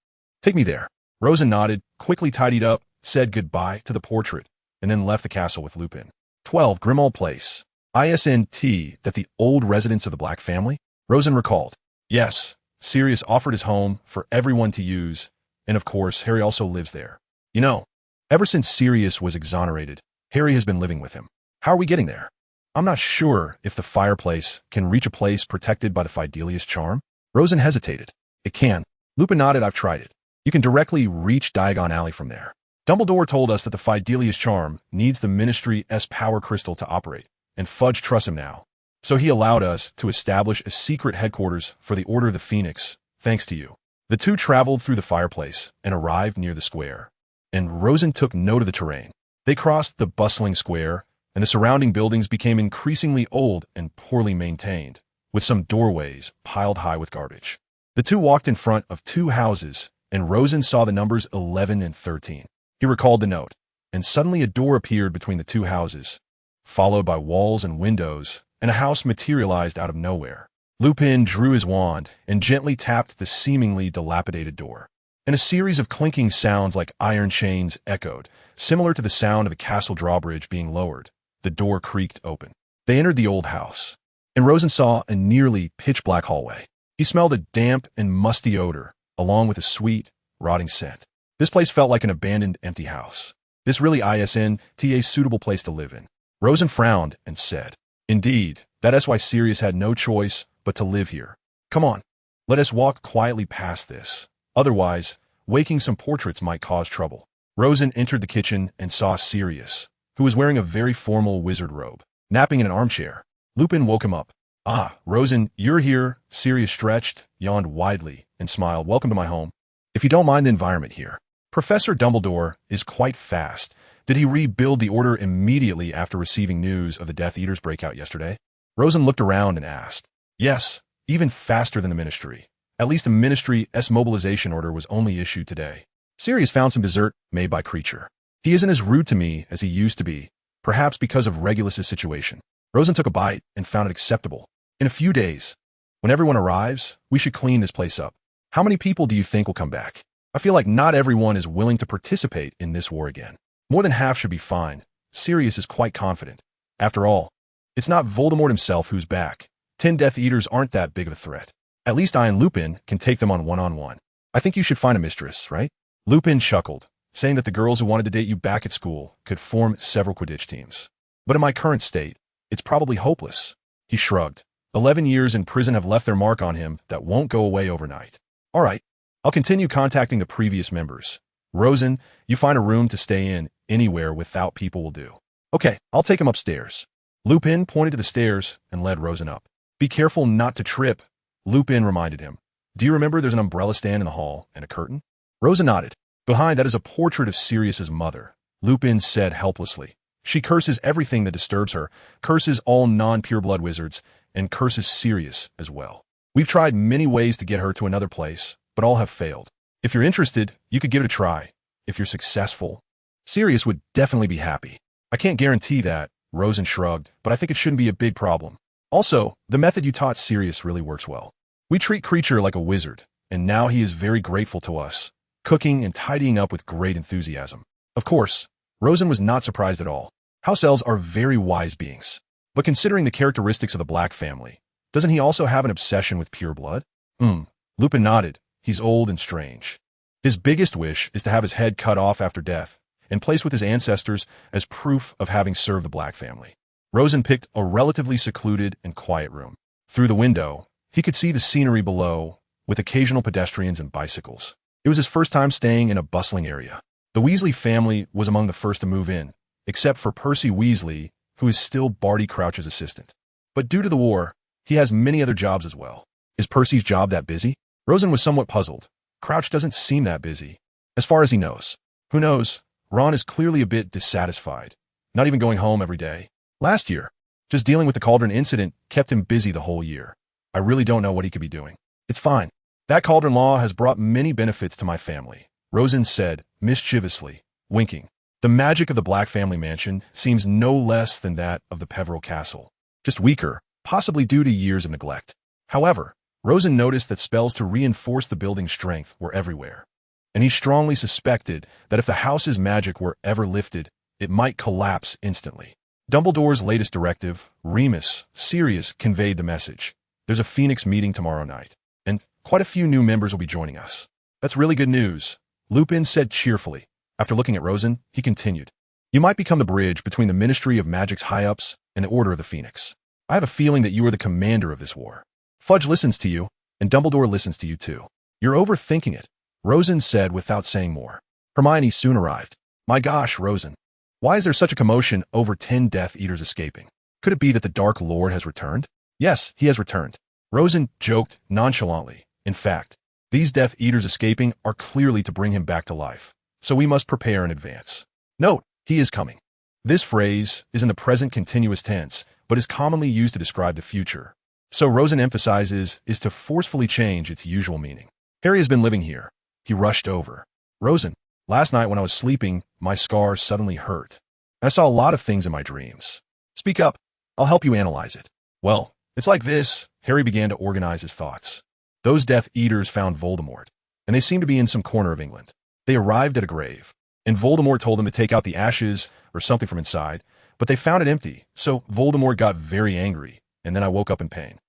take me there. Rosen nodded, quickly tidied up, said goodbye to the portrait, and then left the castle with Lupin. 12 Grimmauld Place. ISNT, that the old residence of the Black family? Rosen recalled. Yes. Sirius offered his home for everyone to use, and of course, Harry also lives there. You know, ever since Sirius was exonerated, Harry has been living with him. How are we getting there? I'm not sure if the fireplace can reach a place protected by the Fidelius charm. Rosen hesitated. It can. Lupin nodded. I've tried it. You can directly reach Diagon Alley from there. Dumbledore told us that the Fidelius charm needs the Ministry's power crystal to operate, and Fudge trusts him now. So he allowed us to establish a secret headquarters for the Order of the Phoenix, thanks to you. The two traveled through the fireplace and arrived near the square, and Rosen took note of the terrain. They crossed the bustling square, and the surrounding buildings became increasingly old and poorly maintained, with some doorways piled high with garbage. The two walked in front of two houses, and Rosen saw the numbers 11 and 13. He recalled the note, and suddenly a door appeared between the two houses, followed by walls and windows, and a house materialized out of nowhere. Lupin drew his wand and gently tapped the seemingly dilapidated door. And a series of clinking sounds like iron chains echoed, similar to the sound of a castle drawbridge being lowered. The door creaked open. They entered the old house, and Rosen saw a nearly pitch-black hallway. He smelled a damp and musty odor, along with a sweet, rotting scent. This place felt like an abandoned, empty house. This really isn't a suitable place to live in. Rosen frowned and said, "Indeed, that's why Sirius had no choice but to live here. Come on, let us walk quietly past this. Otherwise, waking some portraits might cause trouble." Rosen entered the kitchen and saw Sirius, who was wearing a very formal wizard robe, napping in an armchair. Lupin woke him up. "Ah, Rosen, you're here." Sirius stretched, yawned widely, and smiled. "Welcome to my home. If you don't mind the environment here. Professor Dumbledore is quite fast. Did he rebuild the Order immediately after receiving news of the Death Eaters breakout yesterday?" Rosen looked around and asked. "Yes, even faster than the Ministry. At least the Ministry's mobilization order was only issued today." Sirius found some dessert made by Creature. "He isn't as rude to me as he used to be, perhaps because of Regulus's situation." Rosen took a bite and found it acceptable. "In a few days, when everyone arrives, we should clean this place up. How many people do you think will come back? I feel like not everyone is willing to participate in this war again. More than half should be fine." Sirius is quite confident. After all, it's not Voldemort himself who's back. 10 Death Eaters aren't that big of a threat. At least I and Lupin can take them on one-on-one. I think you should find a mistress, right? Lupin chuckled, saying that the girls who wanted to date you back at school could form several Quidditch teams. "But in my current state, it's probably hopeless." He shrugged. 11 years in prison have left their mark on him that won't go away overnight. "All right, I'll continue contacting the previous members. Rosen, you find a room to stay in anywhere without people will do." "Okay, I'll take him upstairs." Lupin pointed to the stairs and led Rosen up. "Be careful not to trip," Lupin reminded him. "Do you remember there's an umbrella stand in the hall and a curtain?" Rosen nodded. "Behind that is a portrait of Sirius's mother," Lupin said helplessly. "She curses everything that disturbs her, curses all non-pureblood wizards, and curses Sirius as well. We've tried many ways to get her to another place, but all have failed. If you're interested, you could give it a try. If you're successful, Sirius would definitely be happy." "I can't guarantee that," Rosen shrugged, "but I think it shouldn't be a big problem. Also, the method you taught Sirius really works well. We treat Creature like a wizard, and now he is very grateful to us, cooking and tidying up with great enthusiasm." Of course, Rosen was not surprised at all. House elves are very wise beings. But considering the characteristics of the Black family, doesn't he also have an obsession with pure blood? Lupin nodded. "He's old and strange. His biggest wish is to have his head cut off after death and placed with his ancestors as proof of having served the Black family." Rosen picked a relatively secluded and quiet room. Through the window, he could see the scenery below, with occasional pedestrians and bicycles. It was his first time staying in a bustling area. The Weasley family was among the first to move in, except for Percy Weasley, who is still Barty Crouch's assistant. But due to the war, he has many other jobs as well. Is Percy's job that busy? Rosen was somewhat puzzled. Crouch doesn't seem that busy, as far as he knows. Who knows? Ron is clearly a bit dissatisfied, not even going home every day. Last year, just dealing with the Cauldron incident kept him busy the whole year. I really don't know what he could be doing. "It's fine. That Cauldron law has brought many benefits to my family," Rosen said, mischievously, winking. "The magic of the Black family mansion seems no less than that of the Peveril Castle, just weaker, possibly due to years of neglect." However, Rosen noticed that spells to reinforce the building's strength were everywhere, and he strongly suspected that if the house's magic were ever lifted, it might collapse instantly. Dumbledore's latest directive, Remus, Sirius, conveyed the message. There's a Phoenix meeting tomorrow night, and quite a few new members will be joining us. "That's really good news," Lupin said cheerfully. After looking at Rosen, he continued. "You might become the bridge between the Ministry of Magic's high-ups and the Order of the Phoenix. I have a feeling that you are the commander of this war. Fudge listens to you, and Dumbledore listens to you too." "You're overthinking it," Rosen said without saying more. Hermione soon arrived. "My gosh, Rosen. Why is there such a commotion over 10 Death Eaters escaping? Could it be that the Dark Lord has returned?" "Yes, he has returned," Rosen joked nonchalantly. "In fact, these Death Eaters escaping are clearly to bring him back to life, so we must prepare in advance. Note, he is coming." This phrase is in the present continuous tense, but is commonly used to describe the future. So Rosen emphasizes is to forcefully change its usual meaning. Harry has been living here. He rushed over. Rosen, last night when I was sleeping, my scar suddenly hurt. I saw a lot of things in my dreams. Speak up. I'll help you analyze it. Well, it's like this. Harry began to organize his thoughts. Those Death Eaters found Voldemort, and they seemed to be in some corner of England. They arrived at a grave, and Voldemort told them to take out the ashes or something from inside, but they found it empty, so Voldemort got very angry, and then I woke up in pain.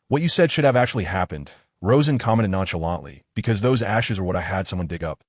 What you said should have actually happened, Rosen commented nonchalantly, because those ashes are what I had someone dig up.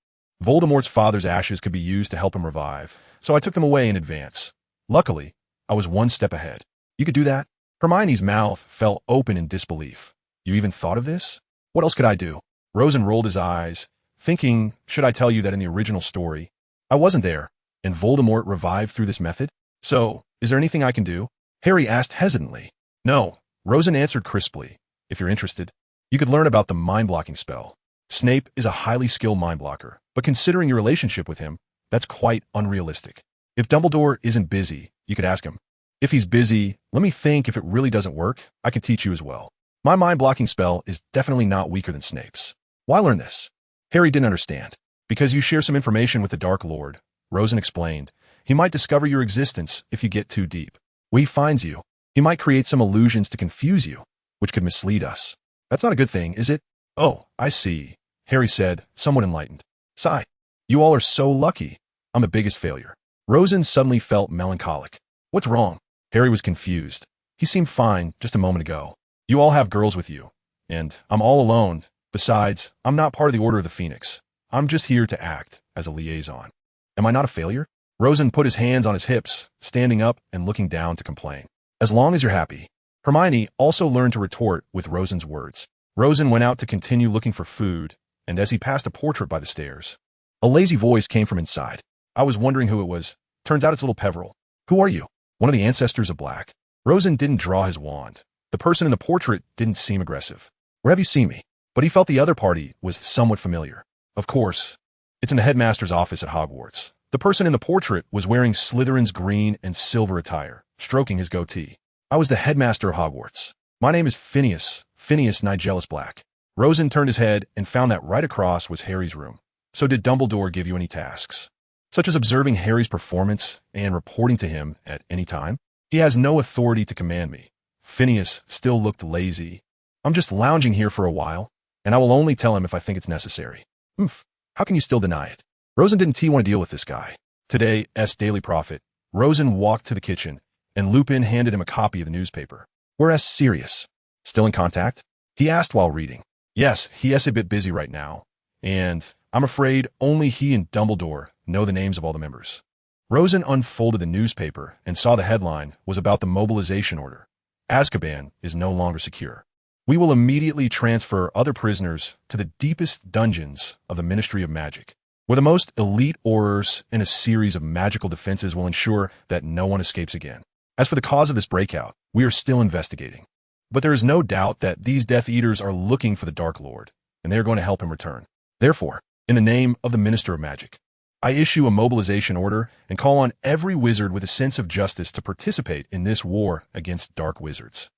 Voldemort's father's ashes could be used to help him revive, so I took them away in advance. Luckily, I was one step ahead. You could do that? Hermione's mouth fell open in disbelief. You even thought of this? What else could I do? Rosen rolled his eyes, thinking, should I tell you that in the original story, I wasn't there, and Voldemort revived through this method? So, is there anything I can do? Harry asked hesitantly. No, Rosen answered crisply. If you're interested, you could learn about the mind-blocking spell. Snape is a highly skilled mind-blocker, but considering your relationship with him, that's quite unrealistic. If Dumbledore isn't busy, you could ask him. If he's busy, let me think. If it really doesn't work, I can teach you as well. My mind-blocking spell is definitely not weaker than Snape's. Why learn this? Harry didn't understand. Because you share some information with the Dark Lord, Rosen explained. He might discover your existence if you get too deep. When he finds you, he might create some illusions to confuse you, which could mislead us. That's not a good thing, is it? Oh, I see, Harry said, somewhat enlightened. Sigh. You all are so lucky. I'm the biggest failure. Rosen suddenly felt melancholic. What's wrong? Harry was confused. He seemed fine just a moment ago. You all have girls with you, and I'm all alone. Besides, I'm not part of the Order of the Phoenix. I'm just here to act as a liaison. Am I not a failure? Rosen put his hands on his hips, standing up and looking down to complain. As long as you're happy. Hermione also learned to retort with Rosen's words. Rosen went out to continue looking for food, and as he passed a portrait by the stairs, a lazy voice came from inside. I was wondering who it was. Turns out it's little Peveril. Who are you? One of the ancestors of Black. Rosen didn't draw his wand. The person in the portrait didn't seem aggressive. Where have you seen me? But he felt the other party was somewhat familiar. Of course, it's in the headmaster's office at Hogwarts. The person in the portrait was wearing Slytherin's green and silver attire, stroking his goatee. I was the headmaster of Hogwarts. My name is Phineas Nigellus Black. Rosen turned his head and found that right across was Harry's room. So did Dumbledore give you any tasks, such as observing Harry's performance and reporting to him at any time? He has no authority to command me. Phineas still looked lazy. I'm just lounging here for a while, and I will only tell him if I think it's necessary. How can you still deny it? Rosen didn't want to deal with this guy. Today's Daily Prophet. Rosen walked to the kitchen, and Lupin handed him a copy of the newspaper. Whereas Sirius, still in contact? He asked while reading. Yes, he is a bit busy right now, and I'm afraid only he and Dumbledore know the names of all the members. Rosen unfolded the newspaper and saw the headline was about the mobilization order. Azkaban is no longer secure. We will immediately transfer other prisoners to the deepest dungeons of the Ministry of Magic, where the most elite Aurors and a series of magical defenses will ensure that no one escapes again. As for the cause of this breakout, we are still investigating. But there is no doubt that these Death Eaters are looking for the Dark Lord, and they are going to help him return. Therefore, in the name of the Minister of Magic, I issue a mobilization order and call on every wizard with a sense of justice to participate in this war against dark wizards.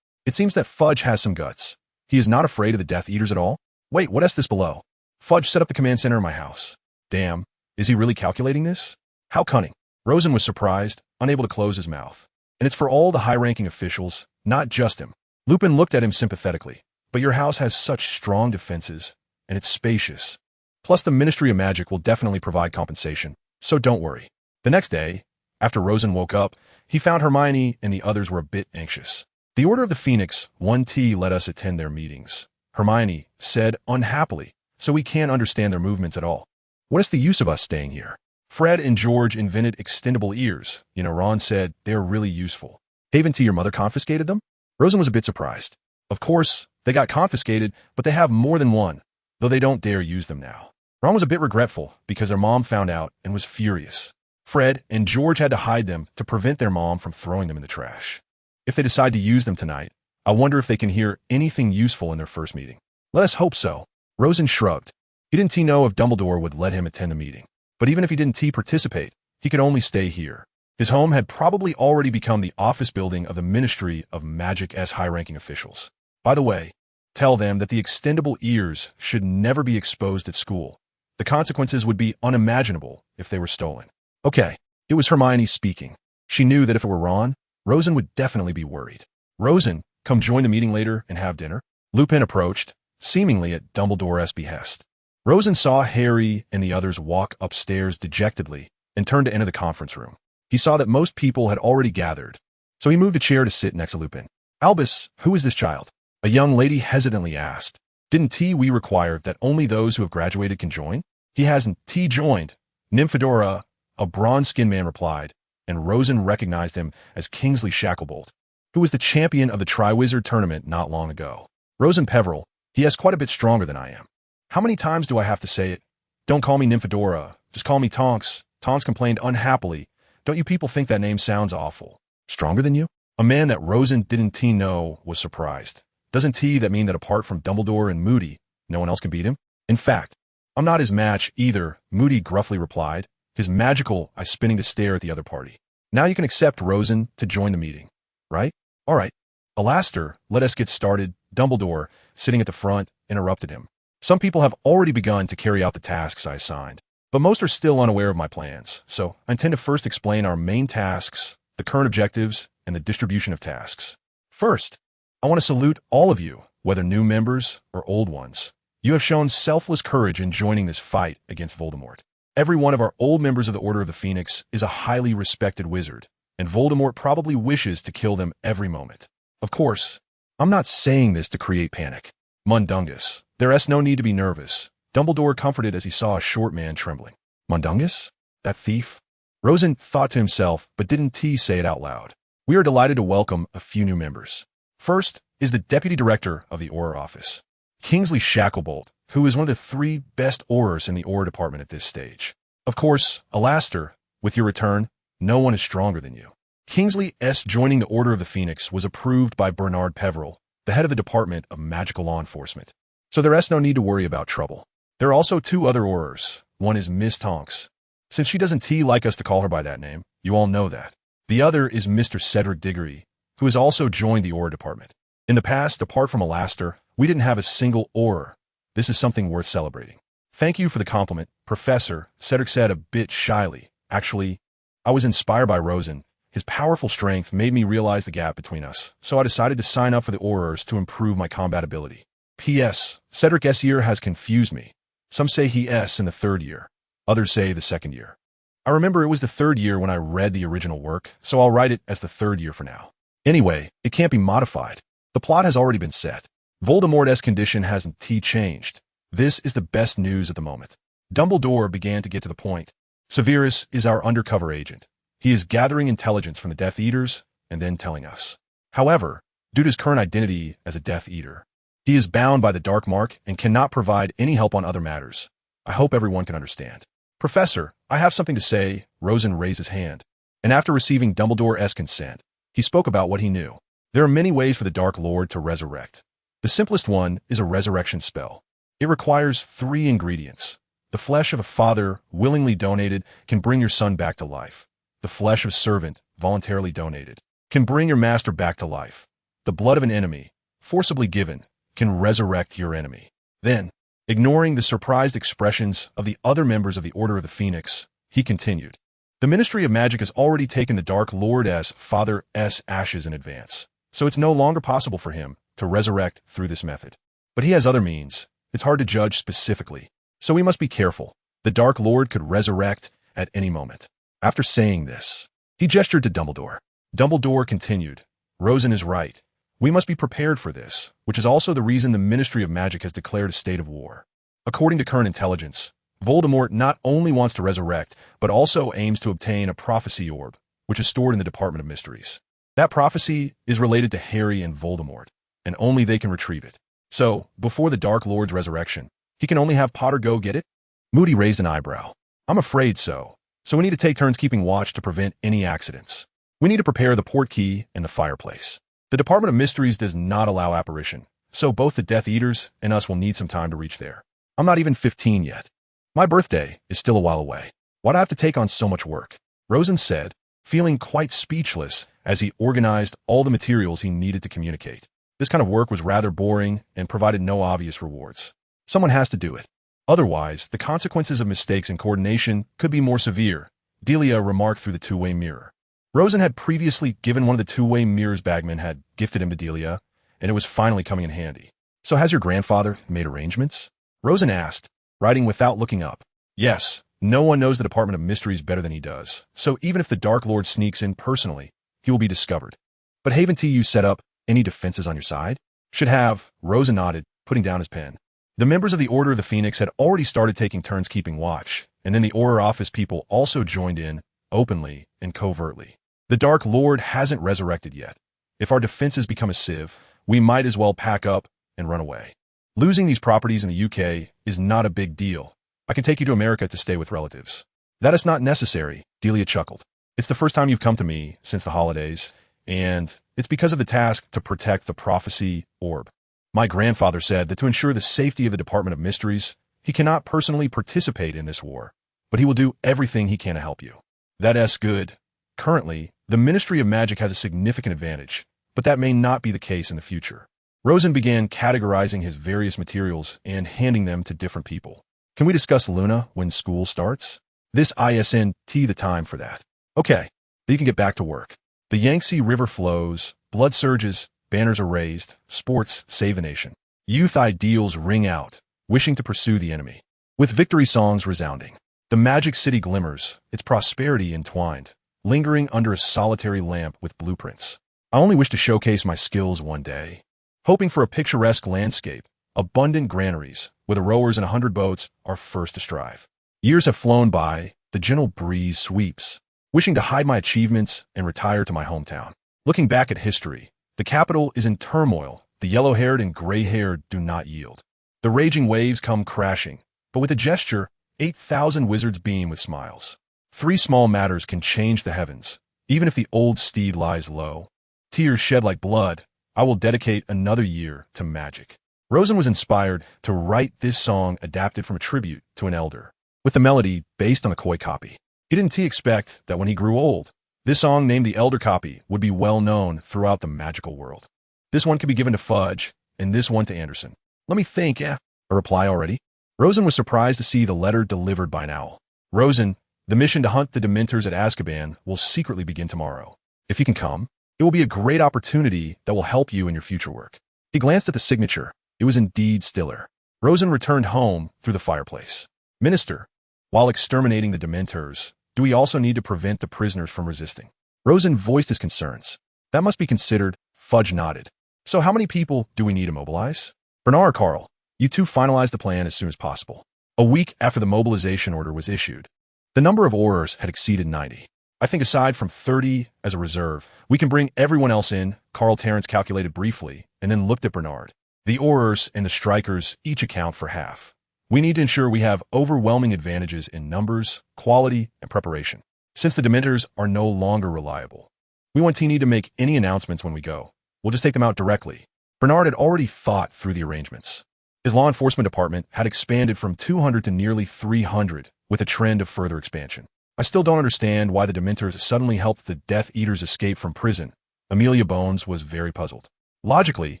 It seems that Fudge has some guts. He is not afraid of the Death Eaters at all. Wait, what is this below? Fudge set up the command center in my house. Damn, is he really calculating this? How cunning. Rosen was surprised, unable to close his mouth. And it's for all the high-ranking officials, not just him. Lupin looked at him sympathetically. But your house has such strong defenses, and it's spacious. Plus the Ministry of Magic will definitely provide compensation, so don't worry. The next day, after Rosen woke up, he found Hermione and the others were a bit anxious. The Order of the Phoenix, 1T, let us attend their meetings. Hermione said unhappily, so we can't understand their movements at all. What is the use of us staying here? Fred and George invented extendable ears. Ron said they're really useful. Haven't your mother confiscated them? Rosen was a bit surprised. Of course, they got confiscated, but they have more than one, though they don't dare use them now. Ron was a bit regretful because their mom found out and was furious. Fred and George had to hide them to prevent their mom from throwing them in the trash. If they decide to use them tonight, I wonder if they can hear anything useful in their first meeting. Let us hope so. Rosen shrugged. He didn't know if Dumbledore would let him attend a meeting. But even if he didn't participate, he could only stay here. His home had probably already become the office building of the Ministry of Magic's high-ranking officials. By the way, tell them that the extendable ears should never be exposed at school. The consequences would be unimaginable if they were stolen. Okay, it was Hermione speaking. She knew that if it were Ron, Rosen would definitely be worried. Rosen, come join the meeting later and have dinner. Lupin approached, seemingly at Dumbledore's behest. Rosen saw Harry and the others walk upstairs dejectedly and turned to enter the conference room. He saw that most people had already gathered, so he moved a chair to sit next to Lupin. Albus, who is this child? A young lady hesitantly asked. Didn't we require that only those who have graduated can join? He hasn't joined. Nymphadora, a bronze-skinned man replied, and Rosen recognized him as Kingsley Shacklebolt, who was the champion of the Triwizard tournament not long ago. Rosen Peveril, he is quite a bit stronger than I am. How many times do I have to say it? Don't call me Nymphadora, just call me Tonks. Tonks complained unhappily. Don't you people think that name sounds awful? Stronger than you? A man that Rosen didn't know was surprised. Doesn't that mean that apart from Dumbledore and Moody, no one else can beat him? In fact, I'm not his match either, Moody gruffly replied, his magical eye spinning to stare at the other party. Now you can accept Rosen to join the meeting, right? All right. Alastor, let us get started. Dumbledore, sitting at the front, interrupted him. Some people have already begun to carry out the tasks I assigned, but most are still unaware of my plans, so I intend to first explain our main tasks, the current objectives, and the distribution of tasks. First, I want to salute all of you, whether new members or old ones. You have shown selfless courage in joining this fight against Voldemort. Every one of our old members of the Order of the Phoenix is a highly respected wizard, and Voldemort probably wishes to kill them every moment. Of course, I'm not saying this to create panic. Mundungus, there is no need to be nervous. Dumbledore comforted as he saw a short man trembling. Mundungus? That thief? Rosen thought to himself, but didn't say it out loud. We are delighted to welcome a few new members. First is the Deputy Director of the Auror Office, Kingsley Shacklebolt, who is one of the 3 best Aurors in the Auror Department at this stage. Of course, Alastor, with your return, no one is stronger than you. Kingsley's joining the Order of the Phoenix was approved by Bernard Peveril, the head of the Department of Magical Law Enforcement. So there is no need to worry about trouble. There are also 2 other Aurors. One is Miss Tonks. Since she doesn't like us to call her by that name, you all know that. The other is Mr. Cedric Diggory, who has also joined the Auror Department. In the past, apart from Alastor, we didn't have a single Auror. This is something worth celebrating. Thank you for the compliment, Professor, Cedric said a bit shyly. Actually, I was inspired by Rosen. His powerful strength made me realize the gap between us, so I decided to sign up for the Aurors to improve my combat ability. P.S. Cedric's year has confused me. Some say he is in the 3rd year. Others say the 2nd year. I remember it was the 3rd year when I read the original work, so I'll write it as the 3rd year for now. Anyway, it can't be modified. The plot has already been set. Voldemort's condition hasn't changed. This is the best news at the moment. Dumbledore began to get to the point. Severus is our undercover agent. He is gathering intelligence from the Death Eaters and then telling us. However, due to his current identity as a Death Eater, he is bound by the Dark Mark and cannot provide any help on other matters. I hope everyone can understand. Professor, I have something to say. Rosen raised his hand, and after receiving Dumbledore's consent, he spoke about what he knew. There are many ways for the Dark Lord to resurrect. The simplest one is a resurrection spell. It requires 3 ingredients. The flesh of a father, willingly donated, can bring your son back to life. The flesh of a servant, voluntarily donated, can bring your master back to life. The blood of an enemy, forcibly given, can resurrect your enemy. Then, ignoring the surprised expressions of the other members of the Order of the Phoenix, he continued. The Ministry of Magic has already taken the Dark Lord's father's ashes in advance, so it's no longer possible for him to resurrect through this method. But he has other means. It's hard to judge specifically, so we must be careful. The Dark Lord could resurrect at any moment. After saying this, he gestured to Dumbledore. Dumbledore continued, Rosen is right. We must be prepared for this, which is also the reason the Ministry of Magic has declared a state of war. According to current intelligence, Voldemort not only wants to resurrect, but also aims to obtain a prophecy orb, which is stored in the Department of Mysteries. That prophecy is related to Harry and Voldemort, and only they can retrieve it. So, before the Dark Lord's resurrection, he can only have Potter go get it? Moody raised an eyebrow. I'm afraid so. So we need to take turns keeping watch to prevent any accidents. We need to prepare the port key and the fireplace. The Department of Mysteries does not allow apparition, so both the Death Eaters and us will need some time to reach there. I'm not even 15 yet. My birthday is still a while away. Why'd I have to take on so much work? Rosen said, feeling quite speechless as he organized all the materials he needed to communicate. This kind of work was rather boring and provided no obvious rewards. Someone has to do it. Otherwise, the consequences of mistakes in coordination could be more severe, Delia remarked through the two-way mirror. Rosen had previously given one of the two-way mirrors Bagman had gifted him to Delia, and it was finally coming in handy. So has your grandfather made arrangements? Rosen asked, writing without looking up. Yes, no one knows the Department of Mysteries better than he does, so even if the Dark Lord sneaks in personally, he will be discovered. But haven't you set up any defenses on your side? Should have, Rosen nodded, putting down his pen. The members of the Order of the Phoenix had already started taking turns keeping watch, and then the Auror office people also joined in, openly and covertly. The Dark Lord hasn't resurrected yet. If our defenses become a sieve, we might as well pack up and run away. Losing these properties in the UK is not a big deal. I can take you to America to stay with relatives. That is not necessary, Delia chuckled. It's the first time you've come to me since the holidays, and it's because of the task to protect the prophecy orb. My grandfather said that to ensure the safety of the Department of Mysteries, he cannot personally participate in this war, but he will do everything he can to help you. That's good. Currently, the Ministry of Magic has a significant advantage, but that may not be the case in the future. Rosen began categorizing his various materials and handing them to different people. Can we discuss Luna when school starts? This isn't the time for that. Okay, then you can get back to work. The Yangtze River flows, blood surges, banners are raised, sports save the nation. Youth ideals ring out, wishing to pursue the enemy. With victory songs resounding, the magic city glimmers, its prosperity entwined, lingering under a solitary lamp with blueprints. I only wish to showcase my skills one day. Hoping for a picturesque landscape, abundant granaries, with rowers and 100 boats are first to strive. Years have flown by, the gentle breeze sweeps, wishing to hide my achievements and retire to my hometown. Looking back at history, the capital is in turmoil, the yellow-haired and gray-haired do not yield. The raging waves come crashing, but with a gesture, 8,000 wizards beam with smiles. 3 small matters can change the heavens, even if the old steed lies low. Tears shed like blood, I will dedicate another year to magic. Rosen was inspired to write this song adapted from a tribute to an elder, with the melody based on the Koi copy. He didn't expect that when he grew old, this song named the Elder Copy would be well known throughout the magical world. This one could be given to Fudge, and this one to Anderson. Let me think, a reply already? Rosen was surprised to see the letter delivered by an owl. Rosen, the mission to hunt the Dementors at Azkaban will secretly begin tomorrow. If you can come, it will be a great opportunity that will help you in your future work. He glanced at the signature. It was indeed Stiller. Rosen returned home through the fireplace. Minister, while exterminating the Dementors, do we also need to prevent the prisoners from resisting? Rosen voiced his concerns. That must be considered. Fudge nodded. So how many people do we need to mobilize? Bernard, Carl, you two finalize the plan as soon as possible. A week after the mobilization order was issued, the number of Aurors had exceeded 90. I think aside from 30 as a reserve, we can bring everyone else in, Carl Terrence calculated briefly, and then looked at Bernard. The Aurors and the Strikers each account for half. We need to ensure we have overwhelming advantages in numbers, quality, and preparation. Since the Dementors are no longer reliable, we won't need to make any announcements when we go. We'll just take them out directly. Bernard had already thought through the arrangements. His law enforcement department had expanded from 200 to nearly 300, with a trend of further expansion. I still don't understand why the Dementors suddenly helped the Death Eaters escape from prison. Amelia Bones was very puzzled. Logically,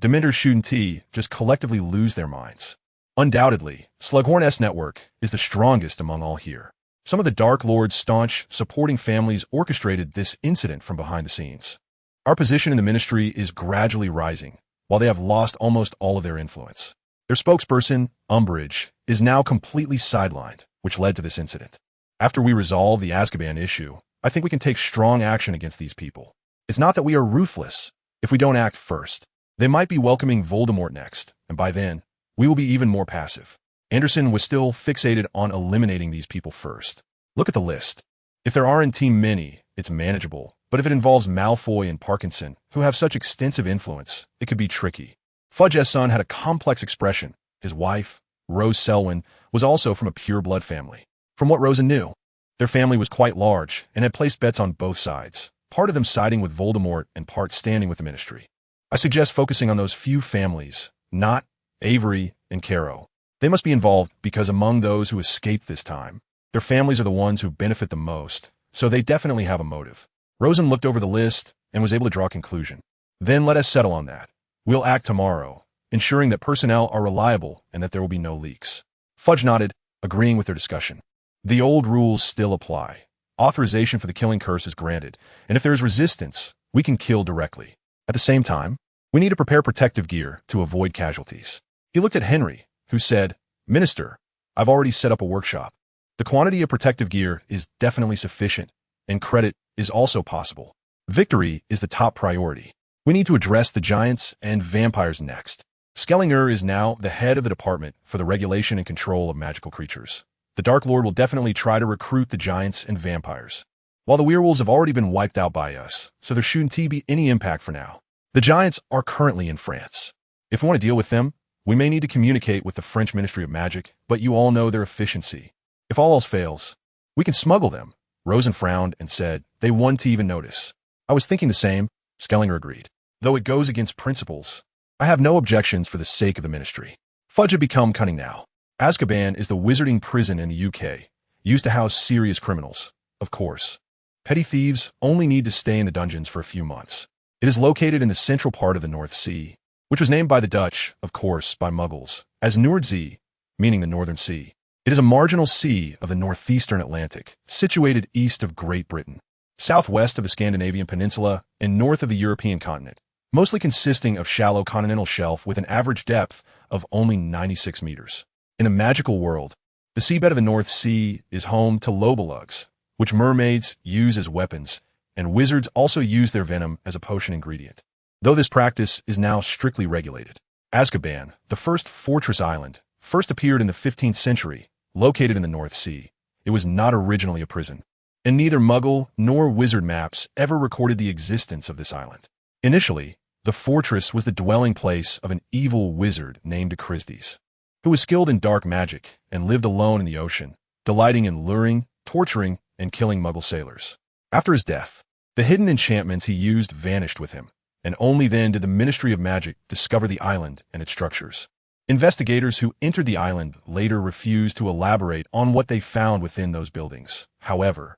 Dementors shouldn't just collectively lose their minds. Undoubtedly, Slughorn's network is the strongest among all here. Some of the Dark Lord's staunch, supporting families orchestrated this incident from behind the scenes. Our position in the ministry is gradually rising, while they have lost almost all of their influence. Their spokesperson, Umbridge, is now completely sidelined, which led to this incident. After we resolve the Azkaban issue, I think we can take strong action against these people. It's not that we are ruthless if we don't act first. They might be welcoming Voldemort next, and by then, we will be even more passive. Anderson was still fixated on eliminating these people first. Look at the list. If there aren't too many, it's manageable, but if it involves Malfoy and Parkinson, who have such extensive influence, it could be tricky. Fudge's son had a complex expression. His wife, Rose Selwyn, was also from a pure-blood family. From what Rosen knew, their family was quite large and had placed bets on both sides, part of them siding with Voldemort and part standing with the Ministry. I suggest focusing on those few families, not Avery and Caro. They must be involved because among those who escaped this time, their families are the ones who benefit the most, so they definitely have a motive. Rosen looked over the list and was able to draw a conclusion. Then let us settle on that. We'll act tomorrow, ensuring that personnel are reliable and that there will be no leaks. Fudge nodded, agreeing with their discussion. The old rules still apply. Authorization for the killing curse is granted, and if there is resistance, we can kill directly. At the same time, we need to prepare protective gear to avoid casualties. He looked at Henry, who said, Minister, I've already set up a workshop. The quantity of protective gear is definitely sufficient, and credit is also possible. Victory is the top priority. We need to address the giants and vampires next. Skellinger is now the head of the department for the regulation and control of magical creatures. The Dark Lord will definitely try to recruit the giants and vampires. While the werewolves have already been wiped out by us, so there shouldn't be any impact for now. The giants are currently in France. If we want to deal with them, we may need to communicate with the French Ministry of Magic, but you all know their efficiency. If all else fails, we can smuggle them. Rosen frowned and said, they wouldn't even notice. I was thinking the same, Skellinger agreed. Though it goes against principles, I have no objections for the sake of the ministry. Fudge had become cunning now. Azkaban is the wizarding prison in the UK, used to house serious criminals, of course. Petty thieves only need to stay in the dungeons for a few months. It is located in the central part of the North Sea, which was named by the Dutch, of course, by Muggles, as Noordzee, meaning the Northern Sea. It is a marginal sea of the northeastern Atlantic, situated east of Great Britain, southwest of the Scandinavian peninsula, and north of the European continent, mostly consisting of shallow continental shelf with an average depth of only 96 meters. In a magical world, the seabed of the North Sea is home to lobelugs, which mermaids use as weapons, and wizards also use their venom as a potion ingredient. Though this practice is now strictly regulated. Azkaban, the first fortress island, first appeared in the 15th century, located in the North Sea. It was not originally a prison, and neither Muggle nor wizard maps ever recorded the existence of this island. Initially, the fortress was the dwelling place of an evil wizard named Acrisdes, who was skilled in dark magic and lived alone in the ocean, delighting in luring, torturing, and killing Muggle sailors. After his death, the hidden enchantments he used vanished with him, and only then did the Ministry of Magic discover the island and its structures. Investigators who entered the island later refused to elaborate on what they found within those buildings. However,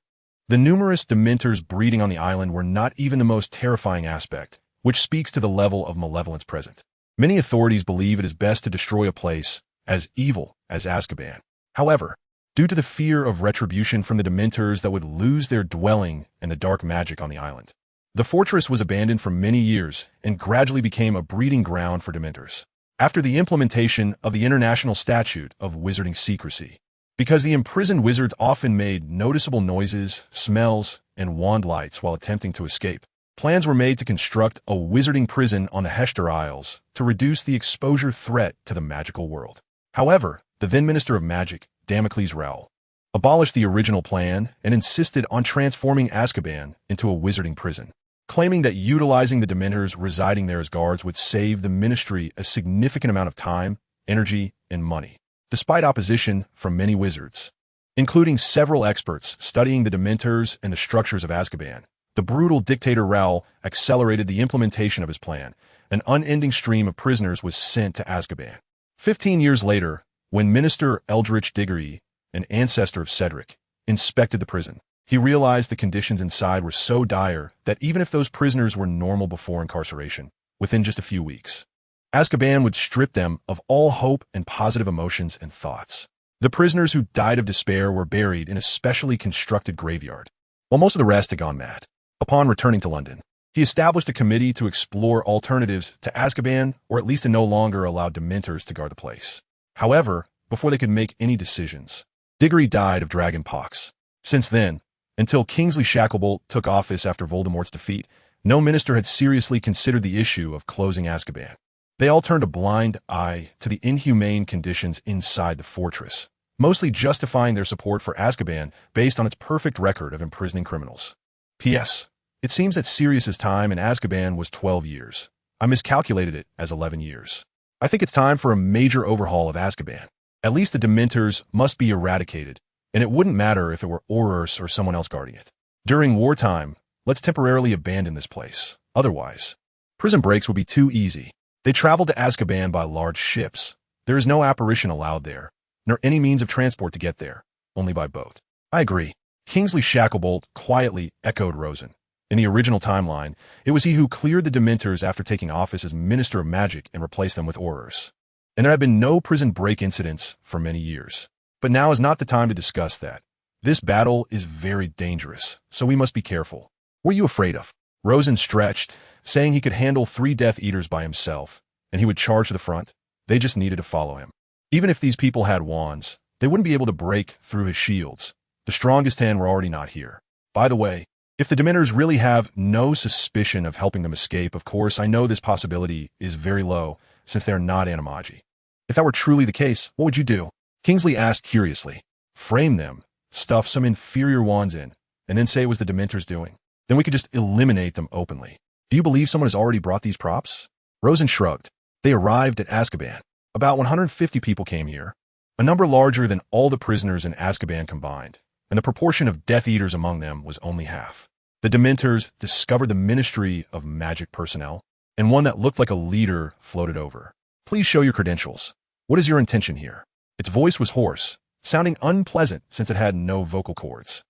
the numerous Dementors breeding on the island were not even the most terrifying aspect, which speaks to the level of malevolence present. Many authorities believe it is best to destroy a place as evil as Azkaban. However, due to the fear of retribution from the Dementors that would lose their dwelling and the dark magic on the island, the fortress was abandoned for many years and gradually became a breeding ground for Dementors. After the implementation of the International Statute of Wizarding Secrecy, because the imprisoned wizards often made noticeable noises, smells, and wand lights while attempting to escape, plans were made to construct a wizarding prison on the Hester Isles to reduce the exposure threat to the magical world. However, the then Minister of Magic, Damocles Rowell, abolished the original plan and insisted on transforming Azkaban into a wizarding prison, claiming that utilizing the Dementors residing there as guards would save the Ministry a significant amount of time, energy, and money. Despite opposition from many wizards, including several experts studying the Dementors and the structures of Azkaban, the brutal dictator Rowell accelerated the implementation of his plan. An unending stream of prisoners was sent to Azkaban. 15 years later, when Minister Eldritch Diggory, an ancestor of Cedric, inspected the prison, he realized the conditions inside were so dire that even if those prisoners were normal before incarceration, within just a few weeks, Azkaban would strip them of all hope and positive emotions and thoughts. The prisoners who died of despair were buried in a specially constructed graveyard, while most of the rest had gone mad. Upon returning to London, he established a committee to explore alternatives to Azkaban, or at least to no longer allow Dementors to guard the place. However, before they could make any decisions, Diggory died of dragon pox. Since then, until Kingsley Shacklebolt took office after Voldemort's defeat, no minister had seriously considered the issue of closing Azkaban. They all turned a blind eye to the inhumane conditions inside the fortress, mostly justifying their support for Azkaban based on its perfect record of imprisoning criminals. P.S. It seems that Sirius's time in Azkaban was 12 years. I miscalculated it as 11 years. I think it's time for a major overhaul of Azkaban. At least the Dementors must be eradicated, and it wouldn't matter if it were Aurors or someone else guarding it. During wartime, let's temporarily abandon this place. Otherwise, prison breaks would be too easy. They traveled to Azkaban by large ships. There is no apparition allowed there, nor any means of transport to get there, only by boat. I agree. Kingsley Shacklebolt quietly echoed Rosen. In the original timeline, it was he who cleared the Dementors after taking office as Minister of Magic and replaced them with Aurors. And there have been no prison break incidents for many years. But now is not the time to discuss that. This battle is very dangerous, so we must be careful. What are you afraid of? Rosen stretched, saying he could handle 3 Death Eaters by himself, and he would charge to the front. They just needed to follow him. Even if these people had wands, they wouldn't be able to break through his shields. The strongest 10 were already not here. By the way, if the Dementors really have no suspicion of helping them escape, of course, I know this possibility is very low, since they are not animagi. If that were truly the case, what would you do? Kingsley asked curiously. Frame them, stuff some inferior wands in, and then say it was the Dementors doing. Then we could just eliminate them openly. Do you believe someone has already brought these props? Rosen shrugged. They arrived at Azkaban. About 150 people came here, a number larger than all the prisoners in Azkaban combined, and the proportion of Death Eaters among them was only half. The Dementors discovered the Ministry of Magic personnel, and one that looked like a leader floated over. Please show your credentials. What is your intention here? Its voice was hoarse, sounding unpleasant since it had no vocal cords.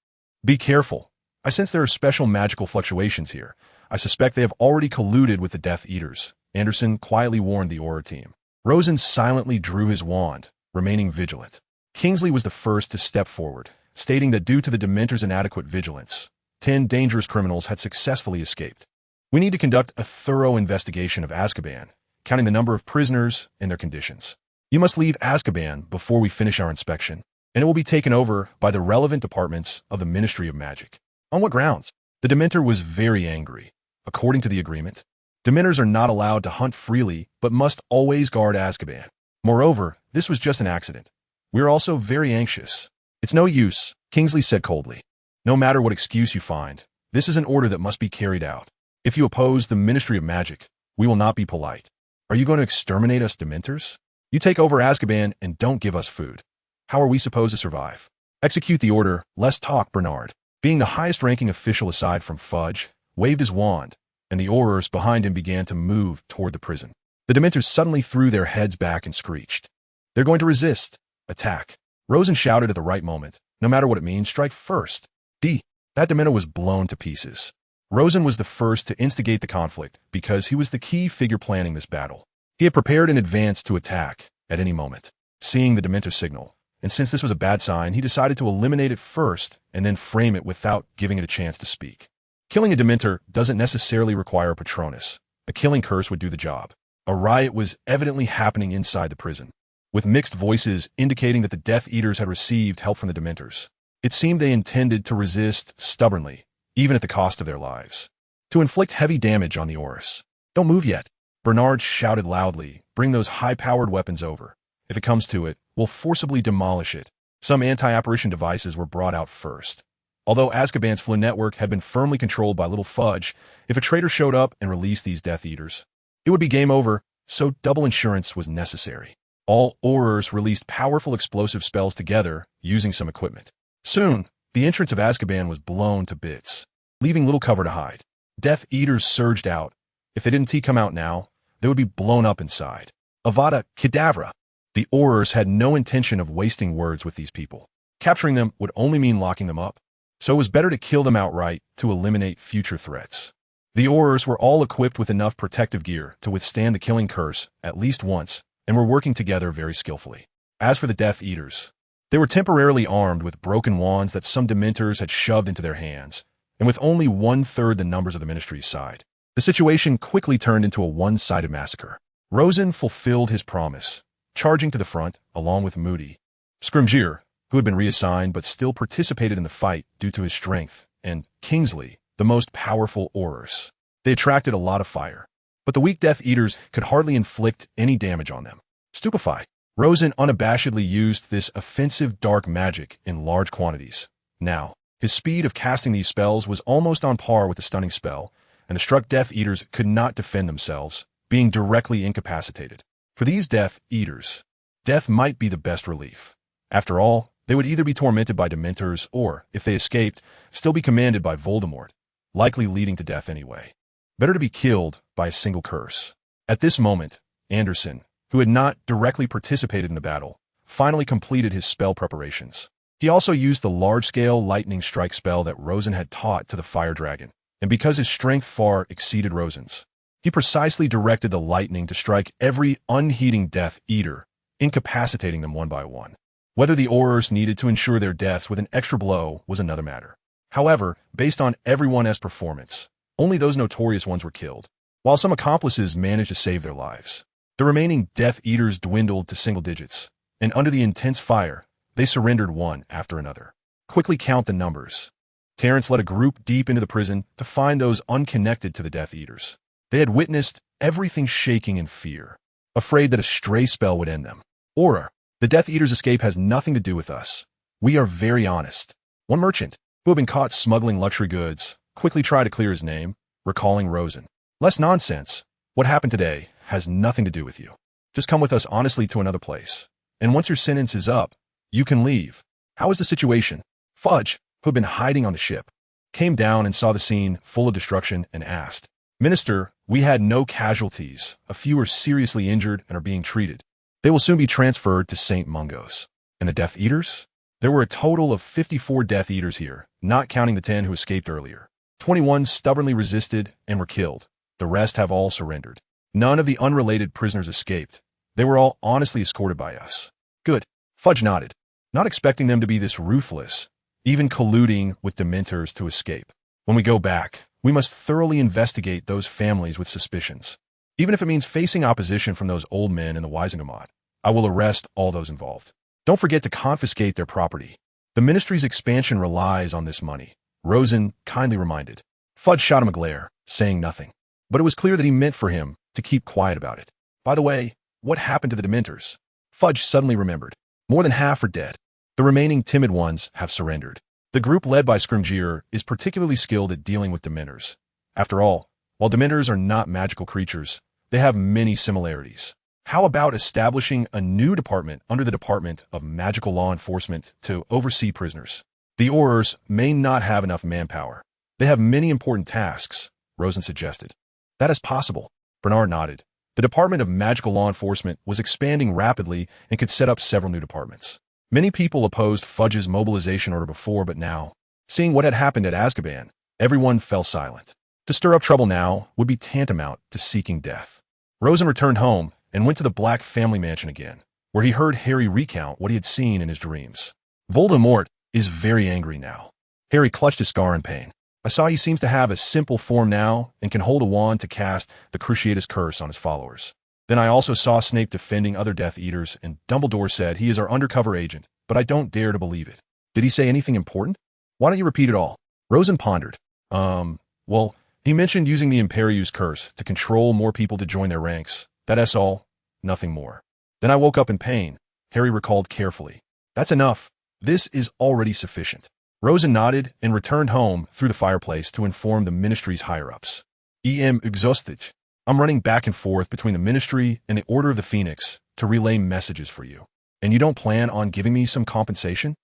Be careful. I sense there are special magical fluctuations here. I suspect they have already colluded with the Death Eaters, Anderson quietly warned the Auror team. Rosen silently drew his wand, remaining vigilant. Kingsley was the first to step forward, stating that due to the Dementors' inadequate vigilance, 10 dangerous criminals had successfully escaped. We need to conduct a thorough investigation of Azkaban, counting the number of prisoners and their conditions. You must leave Azkaban before we finish our inspection, and it will be taken over by the relevant departments of the Ministry of Magic. On what grounds? The Dementor was very angry. According to the agreement, Dementors are not allowed to hunt freely, but must always guard Azkaban. Moreover, this was just an accident. We are also very anxious. It's no use, Kingsley said coldly. No matter what excuse you find, this is an order that must be carried out. If you oppose the Ministry of Magic, we will not be polite. Are you going to exterminate us Dementors? You take over Azkaban and don't give us food. How are we supposed to survive? Execute the order, less talk, Bernard. Being the highest-ranking official aside from Fudge, waved his wand, and the Aurors behind him began to move toward the prison. The Dementors suddenly threw their heads back and screeched. They're going to resist. Attack. Rosen shouted at the right moment. No matter what it means, strike first. That Dementor was blown to pieces. Rosen was the first to instigate the conflict because he was the key figure planning this battle. He had prepared in advance to attack at any moment, seeing the Dementor signal, and since this was a bad sign, he decided to eliminate it first and then frame it without giving it a chance to speak. Killing a Dementor doesn't necessarily require a Patronus. A killing curse would do the job. A riot was evidently happening inside the prison, with mixed voices indicating that the Death Eaters had received help from the Dementors. It seemed they intended to resist stubbornly, even at the cost of their lives, to inflict heavy damage on the Aurors. Don't move yet. Bernard shouted loudly, bring those high-powered weapons over. If it comes to it, we'll forcibly demolish it. Some anti-apparition devices were brought out first. Although Azkaban's flow network had been firmly controlled by Little Fudge, if a traitor showed up and released these Death Eaters, it would be game over, so double insurance was necessary. All Aurors released powerful explosive spells together, using some equipment. Soon, the entrance of Azkaban was blown to bits, leaving little cover to hide. Death Eaters surged out. If they didn't come out now, they would be blown up inside. Avada, Kedavra. The Aurors had no intention of wasting words with these people. Capturing them would only mean locking them up, so it was better to kill them outright to eliminate future threats. The Aurors were all equipped with enough protective gear to withstand the killing curse at least once, and were working together very skillfully. As for the Death Eaters, they were temporarily armed with broken wands that some Dementors had shoved into their hands, and with only 1/3 the numbers of the Ministry's side. The situation quickly turned into a one-sided massacre. Rosen fulfilled his promise, charging to the front, along with Moody, Scrimgeour, who had been reassigned but still participated in the fight due to his strength, and Kingsley, the most powerful Aurors. They attracted a lot of fire, but the weak Death Eaters could hardly inflict any damage on them. Stupefy. Rosen unabashedly used this offensive dark magic in large quantities. Now, his speed of casting these spells was almost on par with the stunning spell, and the struck Death Eaters could not defend themselves, being directly incapacitated. For these Death Eaters, death might be the best relief. After all, they would either be tormented by Dementors or, if they escaped, still be commanded by Voldemort, likely leading to death anyway. Better to be killed by a single curse. At this moment, Anderson, who had not directly participated in the battle, finally completed his spell preparations. He also used the large-scale lightning strike spell that Rosen had taught to the fire dragon, and because his strength far exceeded Rosen's, he precisely directed the lightning to strike every unheeding Death Eater, incapacitating them one by one. Whether the Aurors needed to ensure their deaths with an extra blow was another matter. However, based on everyone's performance, only those notorious ones were killed, while some accomplices managed to save their lives. The remaining Death Eaters dwindled to single digits, and under the intense fire, they surrendered one after another. Quickly count the numbers. Terrence led a group deep into the prison to find those unconnected to the Death Eaters. They had witnessed everything shaking in fear, afraid that a stray spell would end them. Aura, the Death Eaters' escape has nothing to do with us. We are very honest. One merchant, who had been caught smuggling luxury goods, quickly tried to clear his name, recalling Rosen. Less nonsense. What happened today has nothing to do with you. Just come with us honestly to another place. And once your sentence is up, you can leave. How is the situation? Fudge, who had been hiding on the ship, came down and saw the scene full of destruction and asked, Minister, we had no casualties. A few are seriously injured and are being treated. They will soon be transferred to St. Mungo's. And the Death Eaters? There were a total of 54 Death Eaters here, not counting the 10 who escaped earlier. 21 stubbornly resisted and were killed. The rest have all surrendered. None of the unrelated prisoners escaped. They were all honestly escorted by us. Good. Fudge nodded, not expecting them to be this ruthless, even colluding with Dementors to escape. When we go back, we must thoroughly investigate those families with suspicions. Even if it means facing opposition from those old men in the Wisengamot, I will arrest all those involved. Don't forget to confiscate their property. The ministry's expansion relies on this money, Rosen kindly reminded. Fudge shot him a glare, saying nothing. But it was clear that he meant for him to keep quiet about it. By the way, what happened to the Dementors? Fudge suddenly remembered. More than half are dead. The remaining timid ones have surrendered. The group led by Scrimgeour is particularly skilled at dealing with Dementors. After all, while Dementors are not magical creatures, they have many similarities. How about establishing a new department under the Department of Magical Law Enforcement to oversee prisoners? The Aurors may not have enough manpower. They have many important tasks, Rosen suggested. That is possible, Bernard nodded. The Department of Magical Law Enforcement was expanding rapidly and could set up several new departments. Many people opposed Fudge's mobilization order before, but now, seeing what had happened at Azkaban, everyone fell silent. To stir up trouble now would be tantamount to seeking death. Rosen returned home and went to the Black family mansion again, where he heard Harry recount what he had seen in his dreams. Voldemort is very angry now. Harry clutched his scar in pain. I saw he seems to have a simple form now and can hold a wand to cast the Cruciatus Curse on his followers. Then I also saw Snape defending other Death Eaters, and Dumbledore said he is our undercover agent, but I don't dare to believe it. Did he say anything important? Why don't you repeat it all? Rosen pondered. Well, he mentioned using the Imperius Curse to control more people to join their ranks. That's all. Nothing more. Then I woke up in pain, Harry recalled carefully. That's enough. This is already sufficient. Rosen nodded and returned home through the fireplace to inform the ministry's higher-ups. Exhausted. I'm running back and forth between the ministry and the Order of the Phoenix to relay messages for you. And you don't plan on giving me some compensation?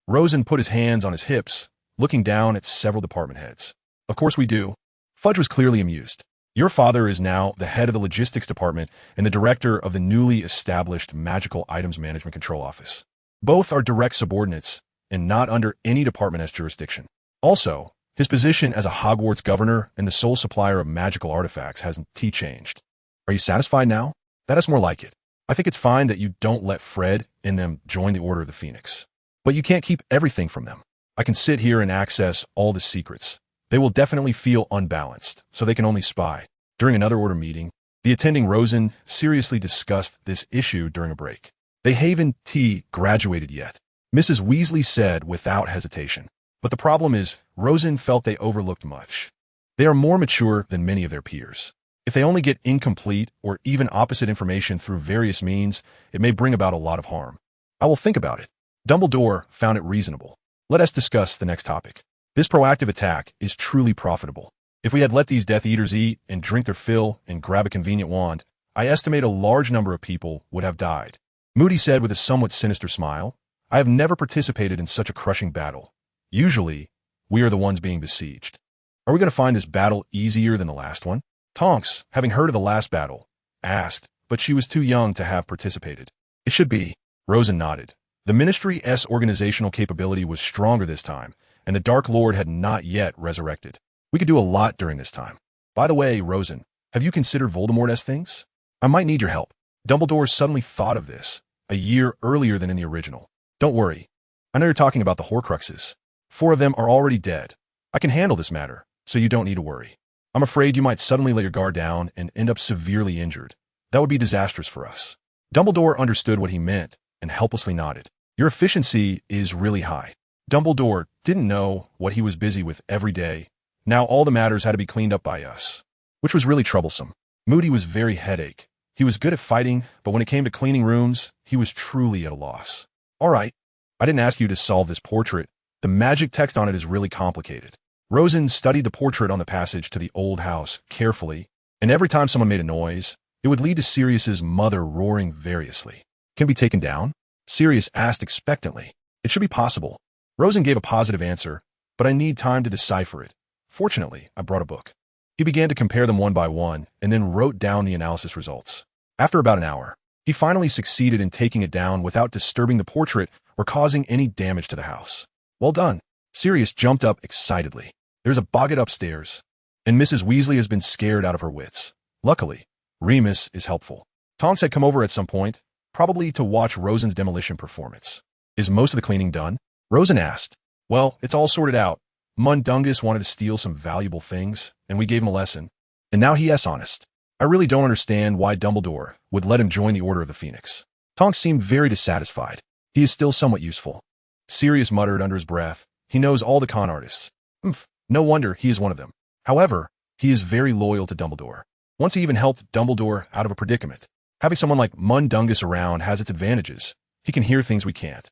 Rosen put his hands on his hips, looking down at several department heads. Of course we do. Fudge was clearly amused. Your father is now the head of the logistics department and the director of the newly established Magical Items Management Control Office. Both are direct subordinates and not under any department's jurisdiction. Also, his position as a Hogwarts governor and the sole supplier of magical artifacts hasn't changed. Are you satisfied now? That is more like it. I think it's fine that you don't let Fred and them join the Order of the Phoenix. But you can't keep everything from them. I can sit here and access all the secrets. They will definitely feel unbalanced, so they can only spy. During another order meeting, the attending Rosen seriously discussed this issue during a break. They haven't graduated yet, Mrs. Weasley said without hesitation. But the problem is, Rosen felt they overlooked much. They are more mature than many of their peers. If they only get incomplete or even opposite information through various means, it may bring about a lot of harm. I will think about it. Dumbledore found it reasonable. Let us discuss the next topic. This proactive attack is truly profitable. If we had let these Death Eaters eat and drink their fill and grab a convenient wand, I estimate a large number of people would have died. Moody said with a somewhat sinister smile, I have never participated in such a crushing battle. Usually, we are the ones being besieged. Are we going to find this battle easier than the last one? Tonks, having heard of the last battle, asked, but she was too young to have participated. It should be. Rosen nodded. The Ministry's organizational capability was stronger this time, and the Dark Lord had not yet resurrected. We could do a lot during this time. By the way, Rosen, have you considered Voldemort things? I might need your help. Dumbledore suddenly thought of this, a year earlier than in the original. Don't worry. I know you're talking about the Horcruxes. 4 of them are already dead. I can handle this matter, so you don't need to worry. I'm afraid you might suddenly let your guard down and end up severely injured. That would be disastrous for us. Dumbledore understood what he meant and helplessly nodded. Your efficiency is really high. Dumbledore didn't know what he was busy with every day. Now all the matters had to be cleaned up by us, which was really troublesome. Moody was very headache. He was good at fighting, but when it came to cleaning rooms, he was truly at a loss. All right, I didn't ask you to solve this portrait. The magic text on it is really complicated. Rosen studied the portrait on the passage to the old house carefully, and every time someone made a noise, it would lead to Sirius's mother roaring variously. Can it be taken down? Sirius asked expectantly. It should be possible. Rosen gave a positive answer, but I need time to decipher it. Fortunately, I brought a book. He began to compare them one by one and then wrote down the analysis results. After about an hour, he finally succeeded in taking it down without disturbing the portrait or causing any damage to the house. Well done. Sirius jumped up excitedly. There's a boggart upstairs, and Mrs. Weasley has been scared out of her wits. Luckily, Remus is helpful. Tonks had come over at some point, probably to watch Rosen's demolition performance. Is most of the cleaning done? Rosen asked. Well, it's all sorted out. Mundungus wanted to steal some valuable things, and we gave him a lesson. And now he is honest. I really don't understand why Dumbledore would let him join the Order of the Phoenix. Tonks seemed very dissatisfied. He is still somewhat useful. Sirius muttered under his breath. He knows all the con artists. No wonder he is one of them. However, he is very loyal to Dumbledore. Once he even helped Dumbledore out of a predicament. Having someone like Mundungus around has its advantages. He can hear things we can't.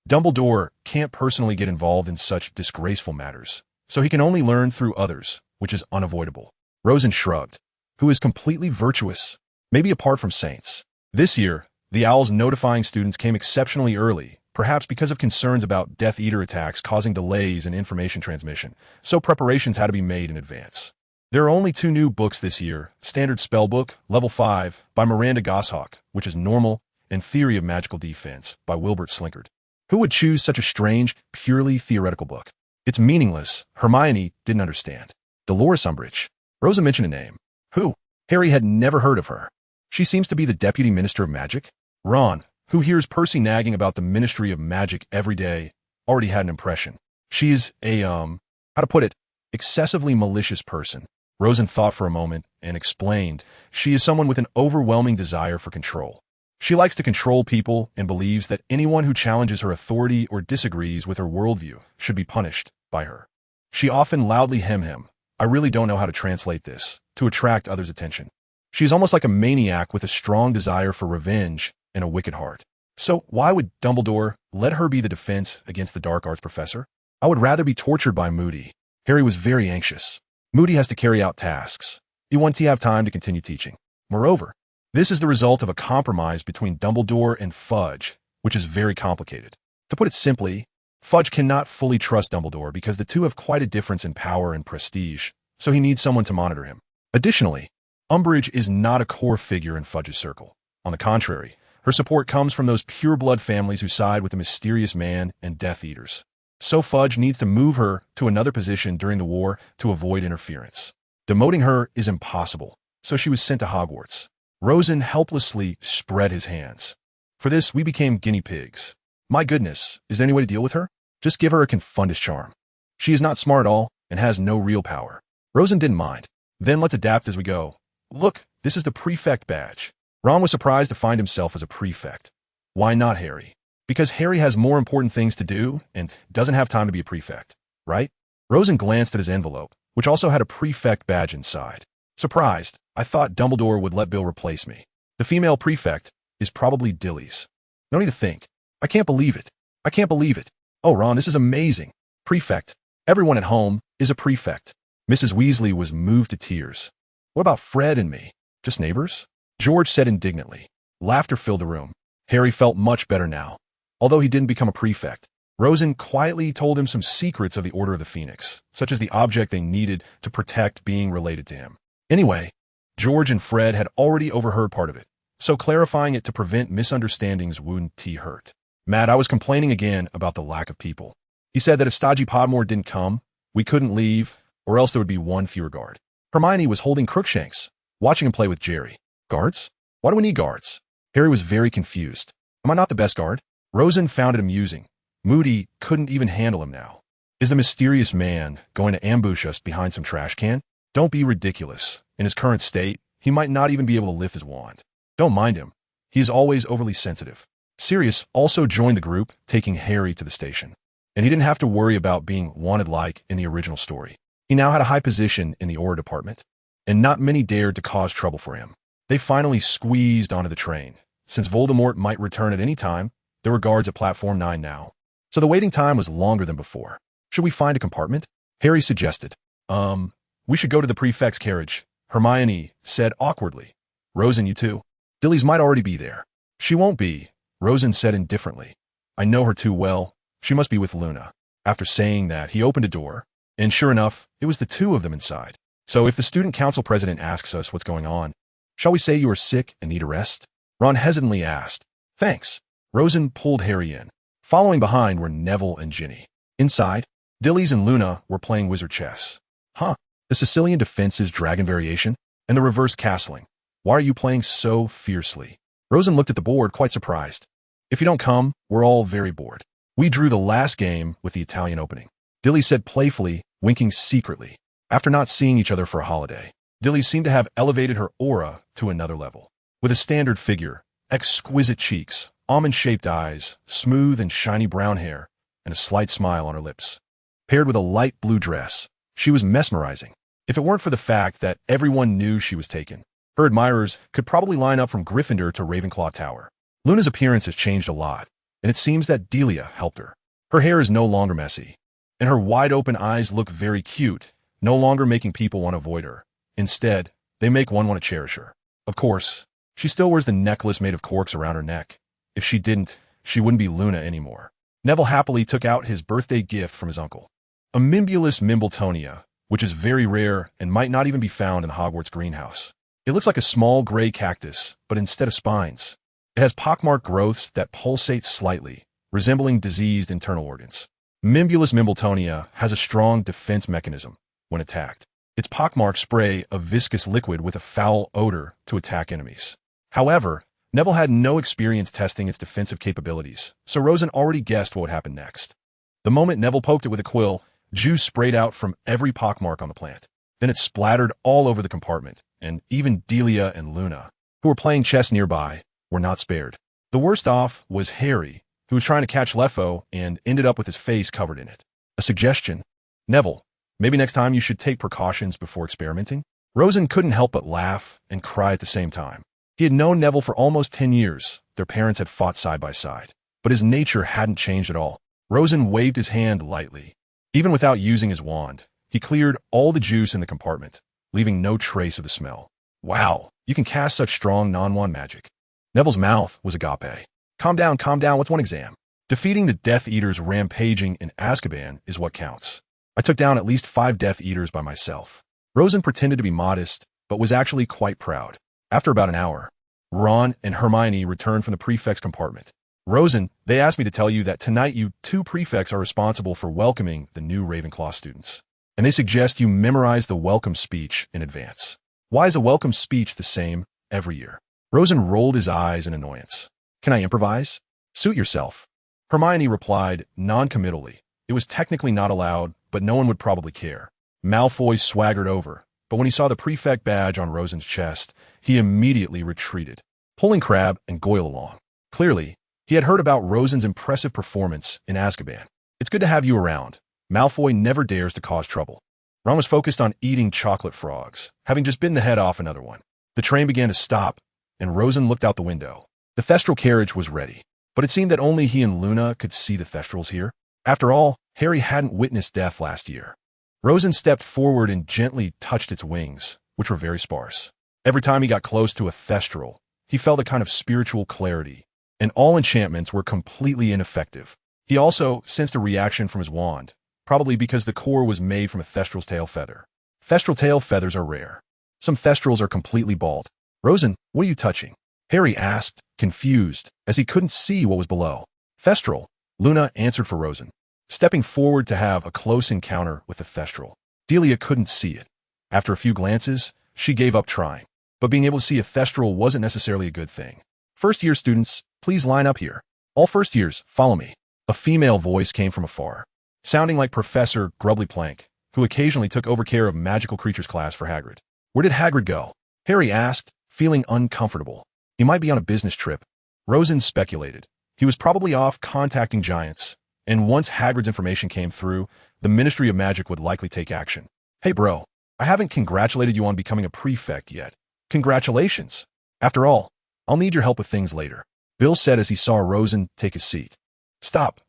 Dumbledore can't personally get involved in such disgraceful matters, so he can only learn through others, which is unavoidable. Rosen shrugged. Who is completely virtuous, maybe apart from saints. This year, the Owls notifying students came exceptionally early, perhaps because of concerns about Death Eater attacks causing delays in information transmission, so preparations had to be made in advance. There are only 2 new books this year, Standard Spellbook, Level 5, by Miranda Goshawk, which is normal, and Theory of Magical Defense, by Wilbert Slinkard. Who would choose such a strange, purely theoretical book? It's meaningless. Hermione didn't understand. Dolores Umbridge. Rosa mentioned a name. Who? Harry had never heard of her. She seems to be the Deputy Minister of Magic. Ron, who hears Percy nagging about the Ministry of Magic every day, already had an impression. She is a, how to put it, excessively malicious person. Rosen thought for a moment and explained, she is someone with an overwhelming desire for control. She likes to control people and believes that anyone who challenges her authority or disagrees with her worldview should be punished by her. She often loudly hem. I really don't know how to translate this, to attract others' attention. She is almost like a maniac with a strong desire for revenge and a wicked heart. So why would Dumbledore let her be the defense against the dark arts professor? I would rather be tortured by Moody. Harry was very anxious. Moody has to carry out tasks. He wants to have time to continue teaching. Moreover, this is the result of a compromise between Dumbledore and Fudge, which is very complicated. To put it simply, Fudge cannot fully trust Dumbledore because the two have quite a difference in power and prestige, so he needs someone to monitor him. Additionally, Umbridge is not a core figure in Fudge's circle. On the contrary, her support comes from those pure-blood families who side with the mysterious man and Death Eaters. So Fudge needs to move her to another position during the war to avoid interference. Demoting her is impossible, so she was sent to Hogwarts. Rosen helplessly spread his hands. For this, we became guinea pigs. My goodness, is there any way to deal with her? Just give her a Confundus charm. She is not smart at all and has no real power. Rosen didn't mind. Then let's adapt as we go. Look, this is the prefect badge. Ron was surprised to find himself as a prefect. Why not Harry? Because Harry has more important things to do and doesn't have time to be a prefect, right? Rosen glanced at his envelope, which also had a prefect badge inside. Surprised, I thought Dumbledore would let Bill replace me. The female prefect is probably Dilly's. No need to think. I can't believe it. I can't believe it. Oh, Ron, this is amazing. Prefect. Everyone at home is a prefect. Mrs. Weasley was moved to tears. What about Fred and me? Just neighbors? George said indignantly. Laughter filled the room. Harry felt much better now. Although he didn't become a prefect, Rosen quietly told him some secrets of the Order of the Phoenix, such as the object they needed to protect being related to him. Anyway, George and Fred had already overheard part of it, so clarifying it to prevent misunderstandings wouldn't hurt. Matt, I was complaining again about the lack of people. He said that if Stodgy Podmore didn't come, we couldn't leave, or else there would be one fewer guard. Hermione was holding Crookshanks, watching him play with Jerry. Guards? Why do we need guards? Harry was very confused. Am I not the best guard? Rosen found it amusing. Moody couldn't even handle him now. Is the mysterious man going to ambush us behind some trash can? Don't be ridiculous. In his current state, he might not even be able to lift his wand. Don't mind him. He is always overly sensitive. Sirius also joined the group, taking Harry to the station. And he didn't have to worry about being wanted like in the original story. He now had a high position in the Aura department, and not many dared to cause trouble for him. They finally squeezed onto the train. Since Voldemort might return at any time, there were guards at Platform 9 now. So the waiting time was longer than before. Should we find a compartment? Harry suggested. We should go to the prefect's carriage, Hermione said awkwardly. Rosen, you too. Dilly's might already be there. She won't be, Rosen said indifferently. I know her too well. She must be with Luna. After saying that, he opened a door, and sure enough, it was the two of them inside. So if the student council president asks us what's going on, shall we say you are sick and need a rest? Ron hesitantly asked. Thanks. Rosen pulled Harry in. Following behind were Neville and Ginny. Inside, Dillies and Luna were playing wizard chess. Huh, the Sicilian defense's dragon variation, and the reverse castling. Why are you playing so fiercely? Rosen looked at the board quite surprised. If you don't come, we're all very bored. We drew the last game with the Italian opening. Dilly said playfully, winking secretly. After not seeing each other for a holiday, Dilly seemed to have elevated her aura to another level. With a standard figure, exquisite cheeks, almond-shaped eyes, smooth and shiny brown hair, and a slight smile on her lips. Paired with a light blue dress, she was mesmerizing. If it weren't for the fact that everyone knew she was taken, her admirers could probably line up from Gryffindor to Ravenclaw Tower. Luna's appearance has changed a lot, and it seems that Delia helped her. Her hair is no longer messy, and her wide-open eyes look very cute, no longer making people want to avoid her. Instead, they make one want to cherish her. Of course, she still wears the necklace made of corks around her neck. If she didn't, she wouldn't be Luna anymore. Neville happily took out his birthday gift from his uncle. A Mimbulus Mimbletonia, which is very rare and might not even be found in the Hogwarts greenhouse. It looks like a small gray cactus, but instead of spines. It has pockmarked growths that pulsate slightly, resembling diseased internal organs. Mimbulus Mimbletonia has a strong defense mechanism when attacked. Its pockmarks spray a viscous liquid with a foul odor to attack enemies. However, Neville had no experience testing its defensive capabilities, so Rosen already guessed what would happen next. The moment Neville poked it with a quill, juice sprayed out from every pockmark on the plant. Then it splattered all over the compartment, and even Delia and Luna, who were playing chess nearby, were not spared. The worst off was Harry, who was trying to catch Leffo and ended up with his face covered in it. A suggestion? Neville, maybe next time you should take precautions before experimenting? Rosen couldn't help but laugh and cry at the same time. He had known Neville for almost 10 years. Their parents had fought side by side, but his nature hadn't changed at all. Rosen waved his hand lightly. Even without using his wand, he cleared all the juice in the compartment, leaving no trace of the smell. Wow, you can cast such strong non-wand magic. Neville's mouth was agape. Calm down, what's one exam? Defeating the Death Eaters rampaging in Azkaban is what counts. I took down at least 5 Death Eaters by myself. Rosen pretended to be modest, but was actually quite proud. After about an hour, Ron and Hermione returned from the prefect's compartment. Rosen, they asked me to tell you that tonight you 2 prefects are responsible for welcoming the new Ravenclaw students. And they suggest you memorize the welcome speech in advance. Why is a welcome speech the same every year? Rosen rolled his eyes in annoyance. Can I improvise? Suit yourself. Hermione replied non-committally. It was technically not allowed, but no one would probably care. Malfoy swaggered over, but when he saw the prefect badge on Rosen's chest, he immediately retreated, pulling Crabbe and Goyle along. Clearly, he had heard about Rosen's impressive performance in Azkaban. It's good to have you around. Malfoy never dares to cause trouble. Ron was focused on eating chocolate frogs, having just bitten the head off another one. The train began to stop, and Rosen looked out the window. The Thestral carriage was ready, but it seemed that only he and Luna could see the Thestrals here. After all, Harry hadn't witnessed death last year. Rosen stepped forward and gently touched its wings, which were very sparse. Every time he got close to a Thestral, he felt a kind of spiritual clarity, and all enchantments were completely ineffective. He also sensed a reaction from his wand, probably because the core was made from a Thestral's tail feather. Thestral tail feathers are rare. Some Thestrals are completely bald. Rosen, what are you touching? Harry asked, confused, as he couldn't see what was below. Thestral, Luna answered for Rosen, stepping forward to have a close encounter with the Thestral. Delia couldn't see it. After a few glances, she gave up trying. But being able to see a Thestral wasn't necessarily a good thing. First-year students, please line up here. All first years, follow me. A female voice came from afar, sounding like Professor Grubbly Plank, who occasionally took over care of magical creatures class for Hagrid. Where did Hagrid go? Harry asked, feeling uncomfortable. He might be on a business trip. Rosen speculated. He was probably off contacting giants, and once Hagrid's information came through, the Ministry of Magic would likely take action. Hey bro, I haven't congratulated you on becoming a prefect yet. Congratulations. After all, I'll need your help with things later, Bill said as he saw Rosen take his seat. Stop.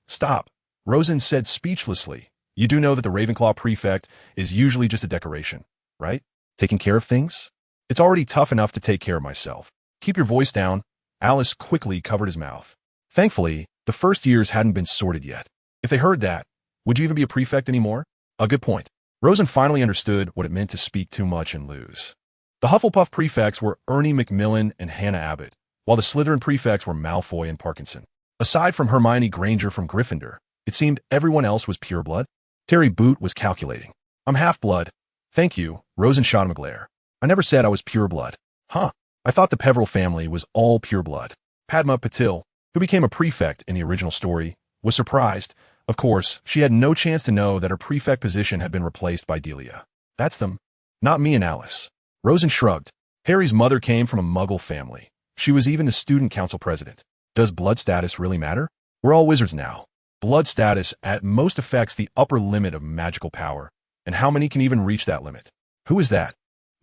Rosen said speechlessly. You do know that the Ravenclaw prefect is usually just a decoration, right? Taking care of things? It's already tough enough to take care of myself. Keep your voice down. Alice quickly covered his mouth. Thankfully, the first years hadn't been sorted yet. If they heard that, would you even be a prefect anymore? A good point. Rosen finally understood what it meant to speak too much and lose. The Hufflepuff prefects were Ernie Macmillan and Hannah Abbott, while the Slytherin prefects were Malfoy and Parkinson. Aside from Hermione Granger from Gryffindor, it seemed everyone else was pureblood. Terry Boot was calculating. I'm half-blood. Thank you, Rosen shot him a glare. I never said I was pureblood. Huh. I thought the Peveril family was all pureblood. Padma Patil, who became a prefect in the original story, was surprised. Of course, she had no chance to know that her prefect position had been replaced by Delia. That's them. Not me and Alice. Rosen shrugged. Harry's mother came from a Muggle family. She was even the student council president. Does blood status really matter? We're all wizards now. Blood status at most affects the upper limit of magical power, and how many can even reach that limit? Who is that?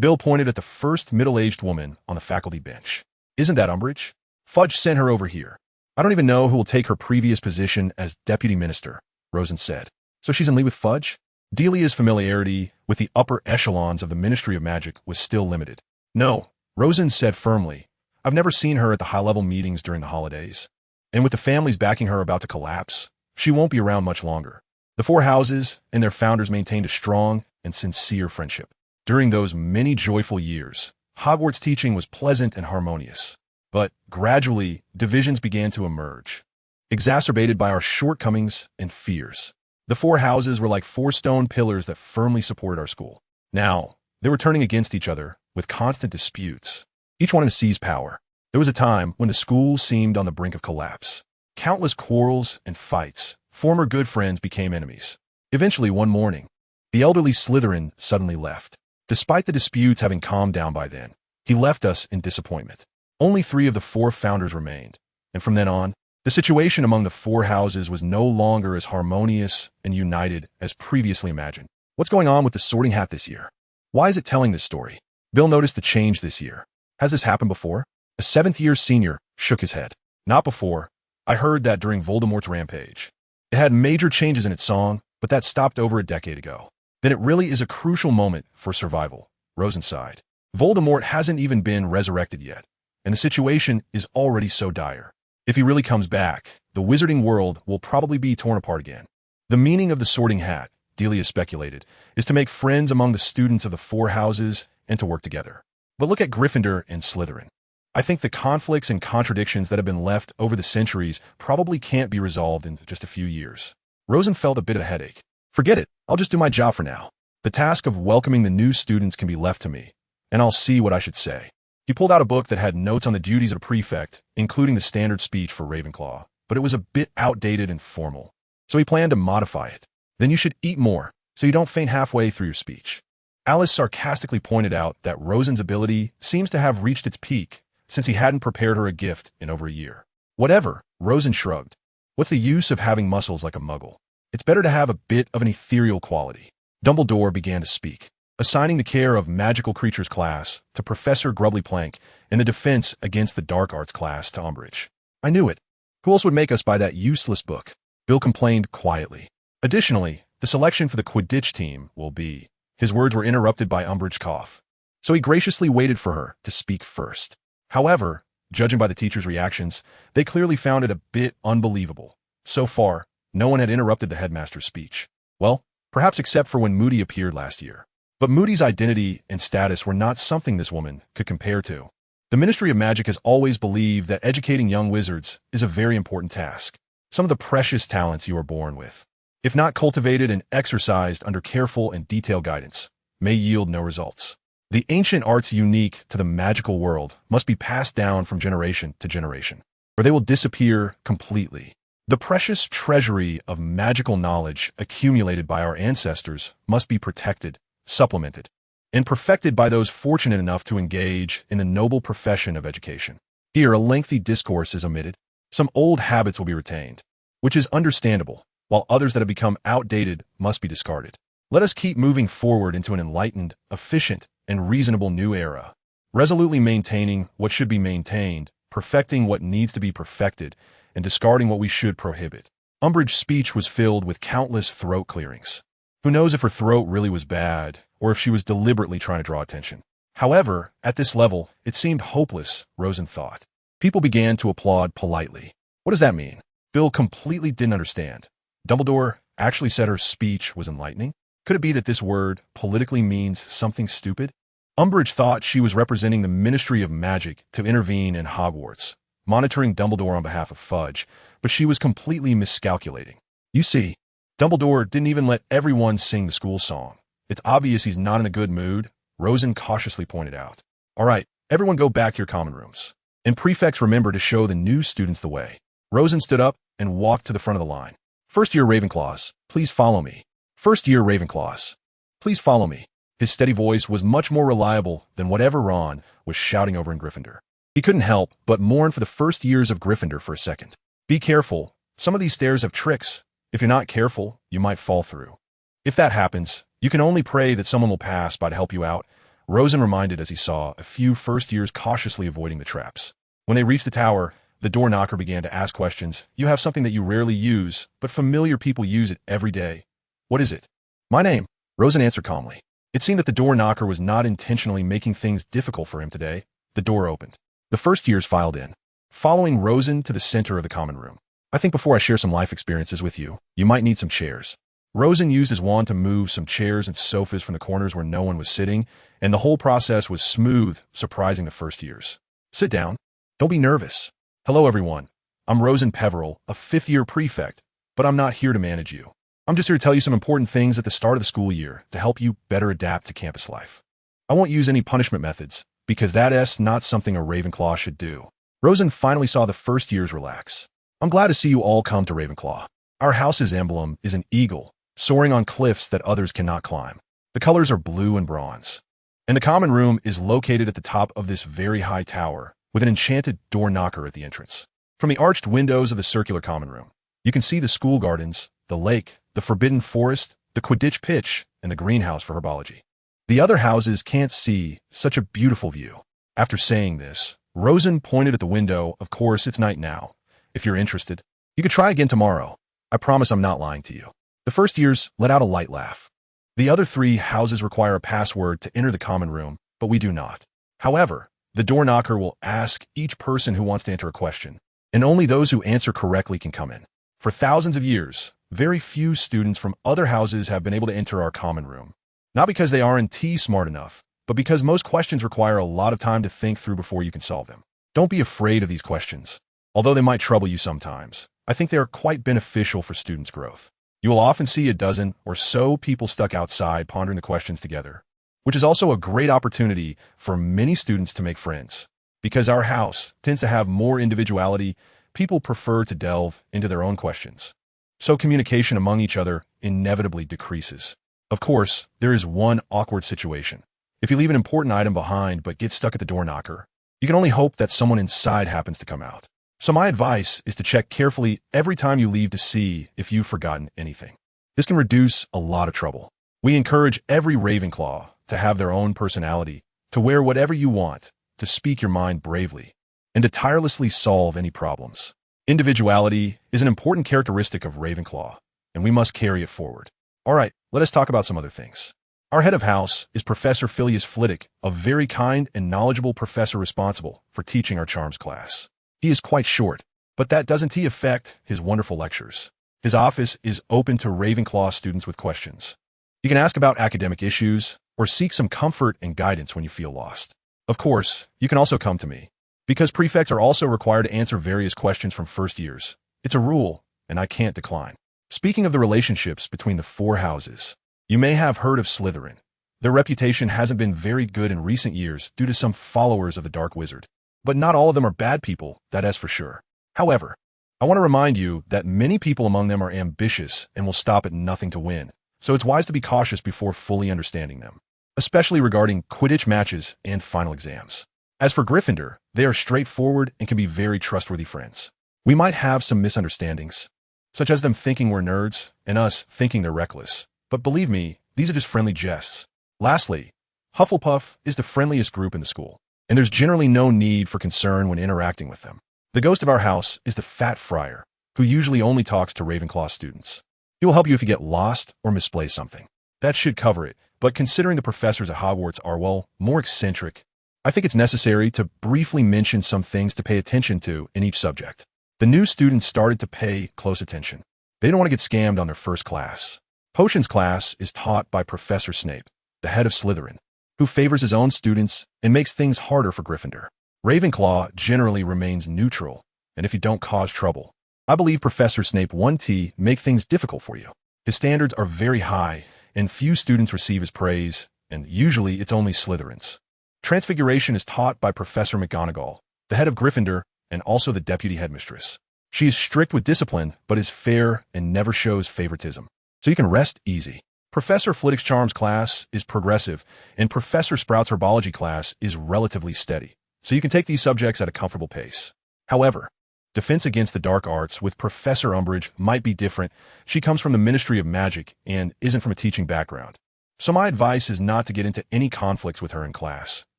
Bill pointed at the first middle-aged woman on the faculty bench. Isn't that Umbridge? Fudge sent her over here. I don't even know who will take her previous position as deputy minister, Rosen said. So she's in league with Fudge? Delia's familiarity with the upper echelons of the Ministry of Magic was still limited. No, Rosen said firmly. I've never seen her at the high-level meetings during the holidays. And with the families backing her about to collapse, she won't be around much longer. The four houses and their founders maintained a strong and sincere friendship. During those many joyful years, Hogwarts teaching was pleasant and harmonious. But gradually, divisions began to emerge, exacerbated by our shortcomings and fears. The four houses were like four stone pillars that firmly supported our school. Now, they were turning against each other with constant disputes. Each wanted to seize power. There was a time when the school seemed on the brink of collapse. Countless quarrels and fights. Former good friends became enemies. Eventually, one morning, the elderly Slytherin suddenly left. Despite the disputes having calmed down by then, he left us in disappointment. Only 3 of the 4 founders remained, and from then on, the situation among the 4 houses was no longer as harmonious and united as previously imagined. What's going on with the Sorting Hat this year? Why is it telling this story? Bill noticed the change this year. Has this happened before? A 7th-year senior shook his head. Not before. I heard that during Voldemort's rampage. It had major changes in its song, but that stopped over a decade ago. Then it really is a crucial moment for survival, Rosen sighed. Voldemort hasn't even been resurrected yet, and the situation is already so dire. If he really comes back, the wizarding world will probably be torn apart again. The meaning of the Sorting Hat, Delia speculated, is to make friends among the students of the 4 houses and to work together. But look at Gryffindor and Slytherin. I think the conflicts and contradictions that have been left over the centuries probably can't be resolved in just a few years. Rosen felt a bit of a headache. Forget it, I'll just do my job for now. The task of welcoming the new students can be left to me, and I'll see what I should say. He pulled out a book that had notes on the duties of a prefect, including the standard speech for Ravenclaw, but it was a bit outdated and formal. So he planned to modify it. Then you should eat more, so you don't faint halfway through your speech. Alice sarcastically pointed out that Rosen's ability seems to have reached its peak, since he hadn't prepared her a gift in over a year. Whatever, Rosen shrugged. What's the use of having muscles like a muggle? It's better to have a bit of an ethereal quality. Dumbledore began to speak, assigning the care of magical creatures class to Professor Grubbly Plank and the defense against the dark arts class to Umbridge. I knew it. Who else would make us buy that useless book? Bill complained quietly. Additionally, the selection for the Quidditch team will be... His words were interrupted by Umbridge's cough, so he graciously waited for her to speak first. However, judging by the teachers' reactions, they clearly found it a bit unbelievable. So far, no one had interrupted the headmaster's speech. Well, perhaps except for when Moody appeared last year. But Moody's identity and status were not something this woman could compare to. The Ministry of Magic has always believed that educating young wizards is a very important task. some of the precious talents you are born with, if not cultivated and exercised under careful and detailed guidance, may yield no results. The ancient arts unique to the magical world must be passed down from generation to generation, or they will disappear completely. The precious treasury of magical knowledge accumulated by our ancestors must be protected, supplemented, and perfected by those fortunate enough to engage in the noble profession of education. Here, a lengthy discourse is omitted. Some old habits will be retained, which is understandable, while others that have become outdated must be discarded. Let us keep moving forward into an enlightened, efficient, and reasonable new era, resolutely maintaining what should be maintained, perfecting what needs to be perfected, and discarding what we should prohibit. Umbridge's speech was filled with countless throat clearings. Who knows if her throat really was bad, or if she was deliberately trying to draw attention. However, at this level, it seemed hopeless, Rosen thought. People began to applaud politely. What does that mean? Bill completely didn't understand. Dumbledore actually said her speech was enlightening? Could it be that this word politically means something stupid? Umbridge thought she was representing the Ministry of Magic to intervene in Hogwarts, monitoring Dumbledore on behalf of Fudge, but she was completely miscalculating. You see, Dumbledore didn't even let everyone sing the school song. It's obvious he's not in a good mood, Rosen cautiously pointed out. All right, everyone go back to your common rooms. And prefects remember to show the new students the way. Rosen stood up and walked to the front of the line. First-year Ravenclaws, please follow me. First-year Ravenclaws, please follow me. His steady voice was much more reliable than whatever Ron was shouting over in Gryffindor. He couldn't help but mourn for the first years of Gryffindor for a second. Be careful. Some of these stairs have tricks. If you're not careful, you might fall through. If that happens, you can only pray that someone will pass by to help you out, Rosen reminded as he saw a few first years cautiously avoiding the traps. When they reached the tower, the door knocker began to ask questions. You have something that you rarely use, but familiar people use it every day. What is it? My name, Rosen answered calmly. It seemed that the door knocker was not intentionally making things difficult for him today. The door opened. The first years filed in, following Rosen to the center of the common room. I think before I share some life experiences with you, you might need some chairs. Rosen used his wand to move some chairs and sofas from the corners where no one was sitting, and the whole process was smooth, surprising the first years. Sit down. Don't be nervous. Hello, everyone. I'm Rosen Peverell, a fifth-year prefect, but I'm not here to manage you. I'm just here to tell you some important things at the start of the school year to help you better adapt to campus life. I won't use any punishment methods, because that's not something a Ravenclaw should do. Rosen finally saw the first years relax. I'm glad to see you all come to Ravenclaw. Our house's emblem is an eagle, soaring on cliffs that others cannot climb. The colors are blue and bronze. And the common room is located at the top of this very high tower, with an enchanted door knocker at the entrance. From the arched windows of the circular common room, you can see the school gardens, the lake, the forbidden forest, the Quidditch pitch, and the greenhouse for herbology. The other houses can't see such a beautiful view. After saying this, Rosen pointed at the window. Of course, it's night now. If you're interested, you could try again tomorrow. I promise I'm not lying to you. The first years let out a light laugh. The other three houses require a password to enter the common room, but we do not. However, the door knocker will ask each person who wants to enter a question, and only those who answer correctly can come in. For thousands of years, very few students from other houses have been able to enter our common room. Not because they aren't smart enough, but because most questions require a lot of time to think through before you can solve them. Don't be afraid of these questions. Although they might trouble you sometimes, I think they are quite beneficial for students' growth. You will often see a dozen or so people stuck outside pondering the questions together, which is also a great opportunity for many students to make friends. Because our house tends to have more individuality, people prefer to delve into their own questions. So communication among each other inevitably decreases. Of course, there is one awkward situation. If you leave an important item behind but get stuck at the door knocker, you can only hope that someone inside happens to come out. So my advice is to check carefully every time you leave to see if you've forgotten anything. This can reduce a lot of trouble. We encourage every Ravenclaw to have their own personality, to wear whatever you want, to speak your mind bravely, and to tirelessly solve any problems. Individuality is an important characteristic of Ravenclaw, and we must carry it forward. All right, let us talk about some other things. Our head of house is Professor Phileas Flitwick, a very kind and knowledgeable professor responsible for teaching our charms class. He is quite short, but that doesn't affect his wonderful lectures. His office is open to Ravenclaw students with questions. You can ask about academic issues or seek some comfort and guidance when you feel lost. Of course, you can also come to me, because prefects are also required to answer various questions from first years. It's a rule, and I can't decline. Speaking of the relationships between the four houses, you may have heard of Slytherin. Their reputation hasn't been very good in recent years due to some followers of the Dark Wizard. But not all of them are bad people, that is for sure. However, I want to remind you that many people among them are ambitious and will stop at nothing to win, so it's wise to be cautious before fully understanding them, especially regarding Quidditch matches and final exams. As for Gryffindor, they are straightforward and can be very trustworthy friends. We might have some misunderstandings, such as them thinking we're nerds and us thinking they're reckless, but believe me, these are just friendly jests. Lastly, Hufflepuff is the friendliest group in the school, and there's generally no need for concern when interacting with them. The ghost of our house is the Fat Friar, who usually only talks to Ravenclaw students. He will help you if you get lost or misplace something. That should cover it, but considering the professors at Hogwarts are, well, more eccentric, I think it's necessary to briefly mention some things to pay attention to in each subject. The new students started to pay close attention. They don't want to get scammed on their first class. Potions class is taught by Professor Snape, the head of Slytherin, who favors his own students and makes things harder for Gryffindor. Ravenclaw generally remains neutral, and if you don't cause trouble, I believe Professor Snape 1T make things difficult for you. His standards are very high, and few students receive his praise, and usually it's only Slytherins. Transfiguration is taught by Professor McGonagall, the head of Gryffindor, and also the deputy headmistress. She is strict with discipline, but is fair and never shows favoritism, so you can rest easy. Professor Flitwick's Charms class is progressive, and Professor Sprout's Herbology class is relatively steady, so you can take these subjects at a comfortable pace. However, Defense Against the Dark Arts with Professor Umbridge might be different. She comes from the Ministry of Magic and isn't from a teaching background. So my advice is not to get into any conflicts with her in class.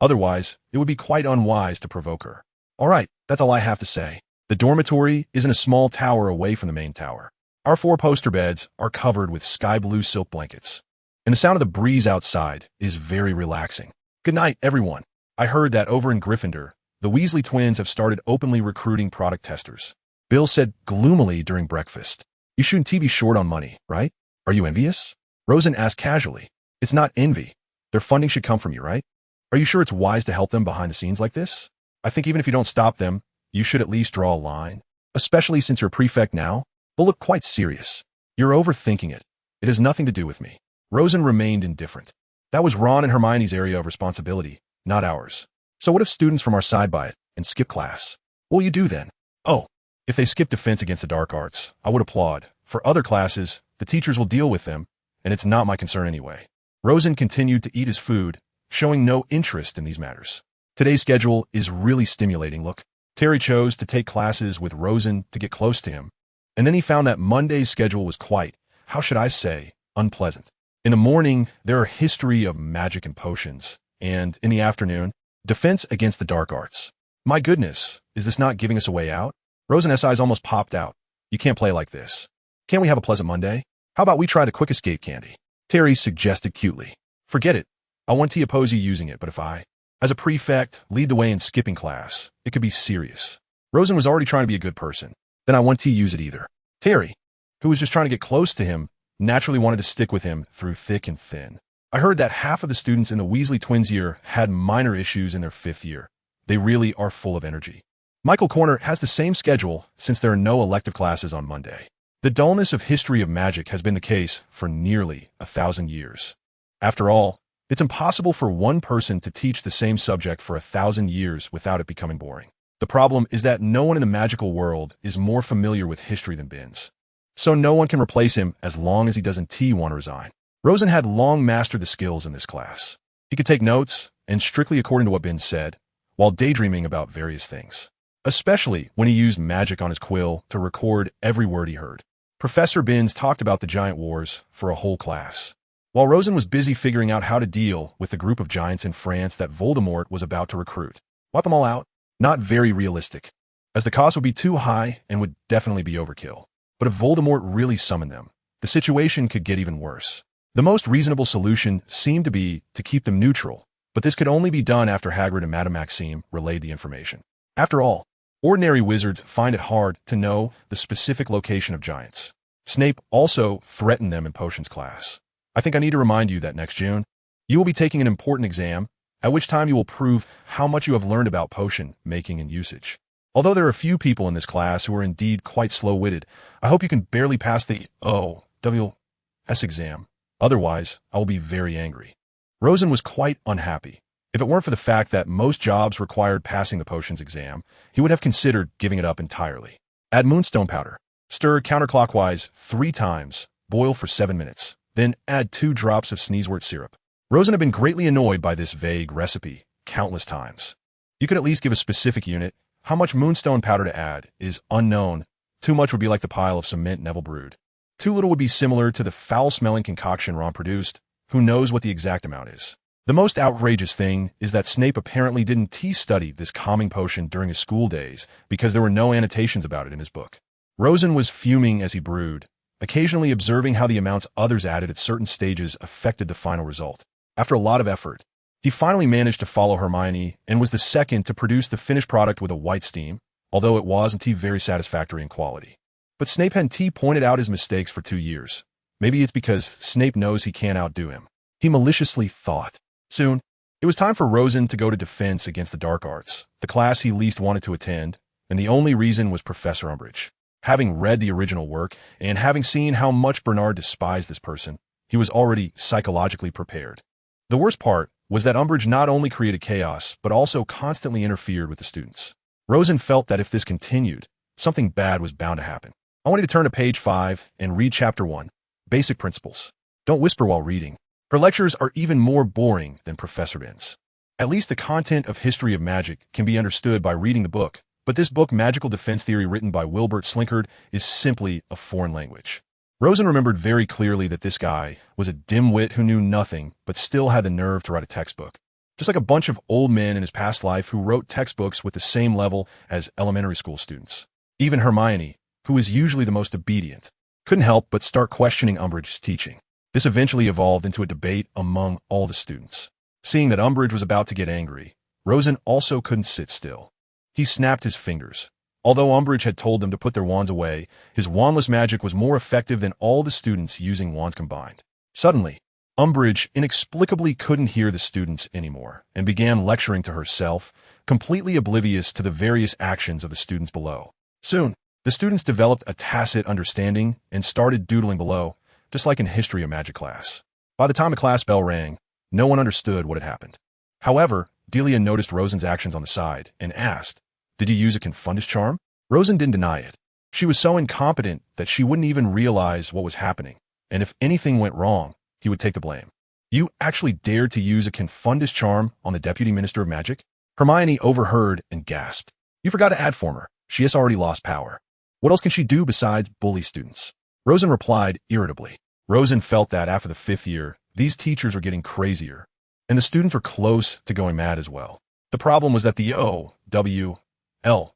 Otherwise, it would be quite unwise to provoke her. Alright, that's all I have to say. The dormitory is in a small tower away from the main tower. Our 4 poster beds are covered with sky blue silk blankets, and the sound of the breeze outside is very relaxing. Good night, everyone. I heard that over in Gryffindor, the Weasley twins have started openly recruiting product testers. Bill said gloomily during breakfast. You shouldn't be short on money, right? Are you envious? Rosen asked casually. It's not envy. Their funding should come from you, right? Are you sure it's wise to help them behind the scenes like this? I think even if you don't stop them, you should at least draw a line, especially since you're a prefect now. But look quite serious. You're overthinking it. It has nothing to do with me. Rosen remained indifferent. That was Ron and Hermione's area of responsibility, not ours. So what if students from our side buy it and skip class? What will you do then? Oh, if they skip Defense Against the Dark Arts, I would applaud. For other classes, the teachers will deal with them, and it's not my concern anyway. Rosen continued to eat his food, showing no interest in these matters. Today's schedule is really stimulating. Look, Terry chose to take classes with Rosen to get close to him, and then he found that Monday's schedule was quite, how should I say, unpleasant. In the morning, there are history of magic and potions, and in the afternoon, Defense Against the Dark Arts. My goodness, is this not giving us a way out? Rosen's eyes almost popped out. You can't play like this. Can't we have a pleasant Monday? How about we try the quick escape candy? Terry suggested cutely. Forget it. I want to oppose you using it, but if I, as a prefect, lead the way in skipping class, it could be serious. Rosen was already trying to be a good person. Then I won't use it either. Terry, who was just trying to get close to him, naturally wanted to stick with him through thick and thin. I heard that half of the students in the Weasley twins year had minor issues in their 5th year. They really are full of energy. Michael Corner has the same schedule since there are no elective classes on Monday. The dullness of history of magic has been the case for nearly 1,000 years. After all, it's impossible for one person to teach the same subject for 1,000 years without it becoming boring. The problem is that no one in the magical world is more familiar with history than Binns. So no one can replace him as long as he doesn't want to resign. Rosen had long mastered the skills in this class. He could take notes, and strictly according to what Binns said, while daydreaming about various things, especially when he used magic on his quill to record every word he heard. Professor Binns talked about the giant wars for a whole class, while Rosen was busy figuring out how to deal with the group of giants in France that Voldemort was about to recruit. Wipe them all out? Not very realistic, as the cost would be too high and would definitely be overkill. But if Voldemort really summoned them, the situation could get even worse. The most reasonable solution seemed to be to keep them neutral, but this could only be done after Hagrid and Madame Maxime relayed the information. After all, ordinary wizards find it hard to know the specific location of giants. Snape also threatened them in potions class. I think I need to remind you that next June, you will be taking an important exam, at which time you will prove how much you have learned about potion making and usage. Although there are a few people in this class who are indeed quite slow-witted, I hope you can barely pass the OWS exam. Otherwise, I will be very angry. Rosen was quite unhappy. If it weren't for the fact that most jobs required passing the potions exam, he would have considered giving it up entirely. Add moonstone powder. Stir counterclockwise 3 times. Boil for 7 minutes. Then add 2 drops of sneezewort syrup. Rosen had been greatly annoyed by this vague recipe countless times. You could at least give a specific unit. How much moonstone powder to add is unknown. Too much would be like the pile of cement Neville brewed. Too little would be similar to the foul-smelling concoction Ron produced. Who knows what the exact amount is? The most outrageous thing is that Snape apparently didn't study this calming potion during his school days because there were no annotations about it in his book. Rosen was fuming as he brewed, occasionally observing how the amounts others added at certain stages affected the final result. After a lot of effort, he finally managed to follow Hermione and was the second to produce the finished product with a white steam, although it wasn't very satisfactory in quality. But Snape hadn't pointed out his mistakes for 2 years. Maybe it's because Snape knows he can't outdo him. He maliciously thought. Soon, it was time for Rosen to go to defense against the dark arts, the class he least wanted to attend, and the only reason was Professor Umbridge. Having read the original work, and having seen how much Bernard despised this person, he was already psychologically prepared. The worst part was that Umbridge not only created chaos, but also constantly interfered with the students. Rosen felt that if this continued, something bad was bound to happen. I want you to turn to page 5 and read chapter 1, Basic Principles. Don't whisper while reading. Her lectures are even more boring than Professor Binns. At least the content of History of Magic can be understood by reading the book, but this book, Magical Defense Theory, written by Wilbert Slinkard, is simply a foreign language. Rosen remembered very clearly that this guy was a dim-wit who knew nothing, but still had the nerve to write a textbook. Just like a bunch of old men in his past life who wrote textbooks with the same level as elementary school students. Even Hermione, who was usually the most obedient, couldn't help but start questioning Umbridge's teaching. This eventually evolved into a debate among all the students. Seeing that Umbridge was about to get angry, Rosen also couldn't sit still. He snapped his fingers. Although Umbridge had told them to put their wands away, his wandless magic was more effective than all the students using wands combined. Suddenly, Umbridge inexplicably couldn't hear the students anymore and began lecturing to herself, completely oblivious to the various actions of the students below. Soon, the students developed a tacit understanding and started doodling below, just like in History of Magic class. By the time the class bell rang, no one understood what had happened. However, Delia noticed Rosen's actions on the side and asked, "Did you use a Confundus charm?" Rosen didn't deny it. She was so incompetent that she wouldn't even realize what was happening, and if anything went wrong, he would take the blame. "You actually dared to use a Confundus charm on the Deputy Minister of Magic?" Hermione overheard and gasped. "You forgot to add former. She has already lost power. What else can she do besides bully students?" Rosen replied irritably. Rosen felt that after the 5th year, these teachers were getting crazier, and the students were close to going mad as well. The problem was that the OWLs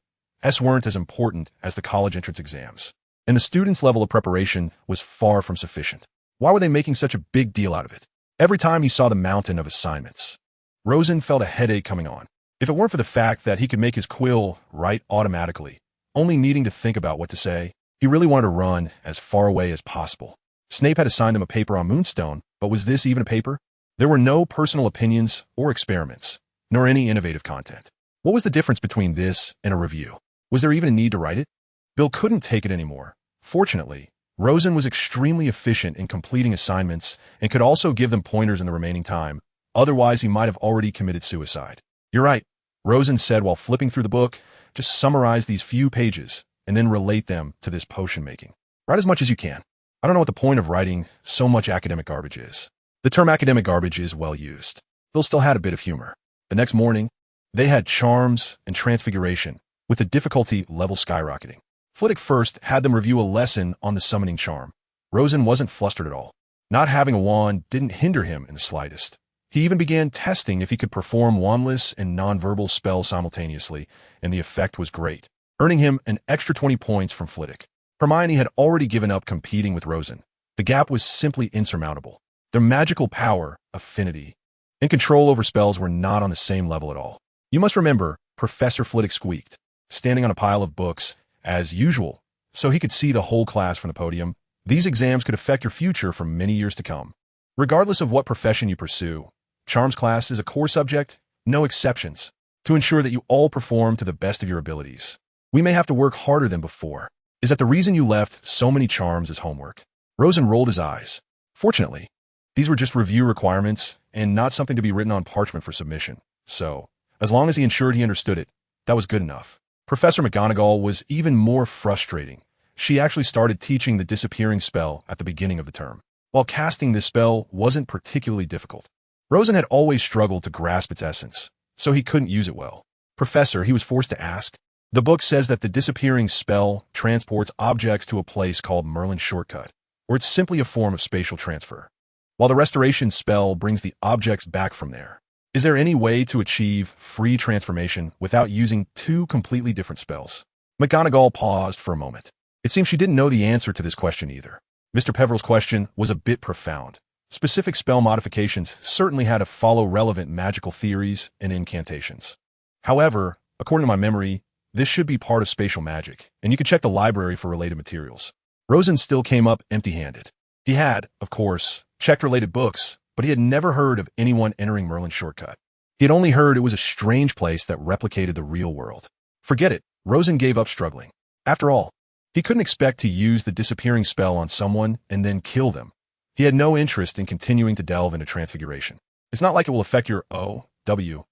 weren't as important as the college entrance exams, and the students' level of preparation was far from sufficient. Why were they making such a big deal out of it? Every time he saw the mountain of assignments, Rosen felt a headache coming on. If it weren't for the fact that he could make his quill write automatically, only needing to think about what to say, he really wanted to run as far away as possible. Snape had assigned them a paper on Moonstone, but was this even a paper? There were no personal opinions or experiments, nor any innovative content. What was the difference between this and a review? Was there even a need to write it? Bill couldn't take it anymore. Fortunately, Rosen was extremely efficient in completing assignments and could also give them pointers in the remaining time. Otherwise, he might have already committed suicide. "You're right," Rosen said while flipping through the book. "Just summarize these few pages and then relate them to this potion making. Write as much as you can. I don't know what the point of writing so much academic garbage is." The term academic garbage is well used. Bill still had a bit of humor. The next morning, they had charms and transfiguration, with the difficulty level skyrocketing. Flitwick first had them review a lesson on the summoning charm. Rosen wasn't flustered at all. Not having a wand didn't hinder him in the slightest. He even began testing if he could perform wandless and nonverbal spells simultaneously, and the effect was great, earning him an extra 20 points from Flitwick. Hermione had already given up competing with Rosen. The gap was simply insurmountable. Their magical power, affinity, and control over spells were not on the same level at all. "You must remember," Professor Flitwick squeaked, standing on a pile of books, as usual, so he could see the whole class from the podium, "these exams could affect your future for many years to come. Regardless of what profession you pursue, Charms class is a core subject, no exceptions, to ensure that you all perform to the best of your abilities. We may have to work harder than before. Is that the reason you left so many charms as homework? Rosen rolled his eyes. Fortunately, these were just review requirements and not something to be written on parchment for submission. So, as long as he ensured he understood it, that was good enough. Professor McGonagall was even more frustrating. She actually started teaching the disappearing spell at the beginning of the term. While casting this spell wasn't particularly difficult, Rosen had always struggled to grasp its essence, so he couldn't use it well. Professor, he was forced to ask. The book says that the disappearing spell transports objects to a place called Merlin's shortcut, or it's simply a form of spatial transfer, while the restoration spell brings the objects back from there. Is there any way to achieve free transformation without using two completely different spells? McGonagall paused for a moment. It seemed she didn't know the answer to this question either. Mr. Peveril's question was a bit profound. Specific spell modifications certainly had to follow relevant magical theories and incantations. However, according to my memory, this should be part of spatial magic, and you could check the library for related materials. Rosen still came up empty-handed. He had, of course, checked related books, but he had never heard of anyone entering Merlin's shortcut. He had only heard it was a strange place that replicated the real world. Forget it, Rosen gave up struggling. After all, he couldn't expect to use the disappearing spell on someone and then kill them. He had no interest in continuing to delve into transfiguration. It's not like it will affect your O.W.L.S.,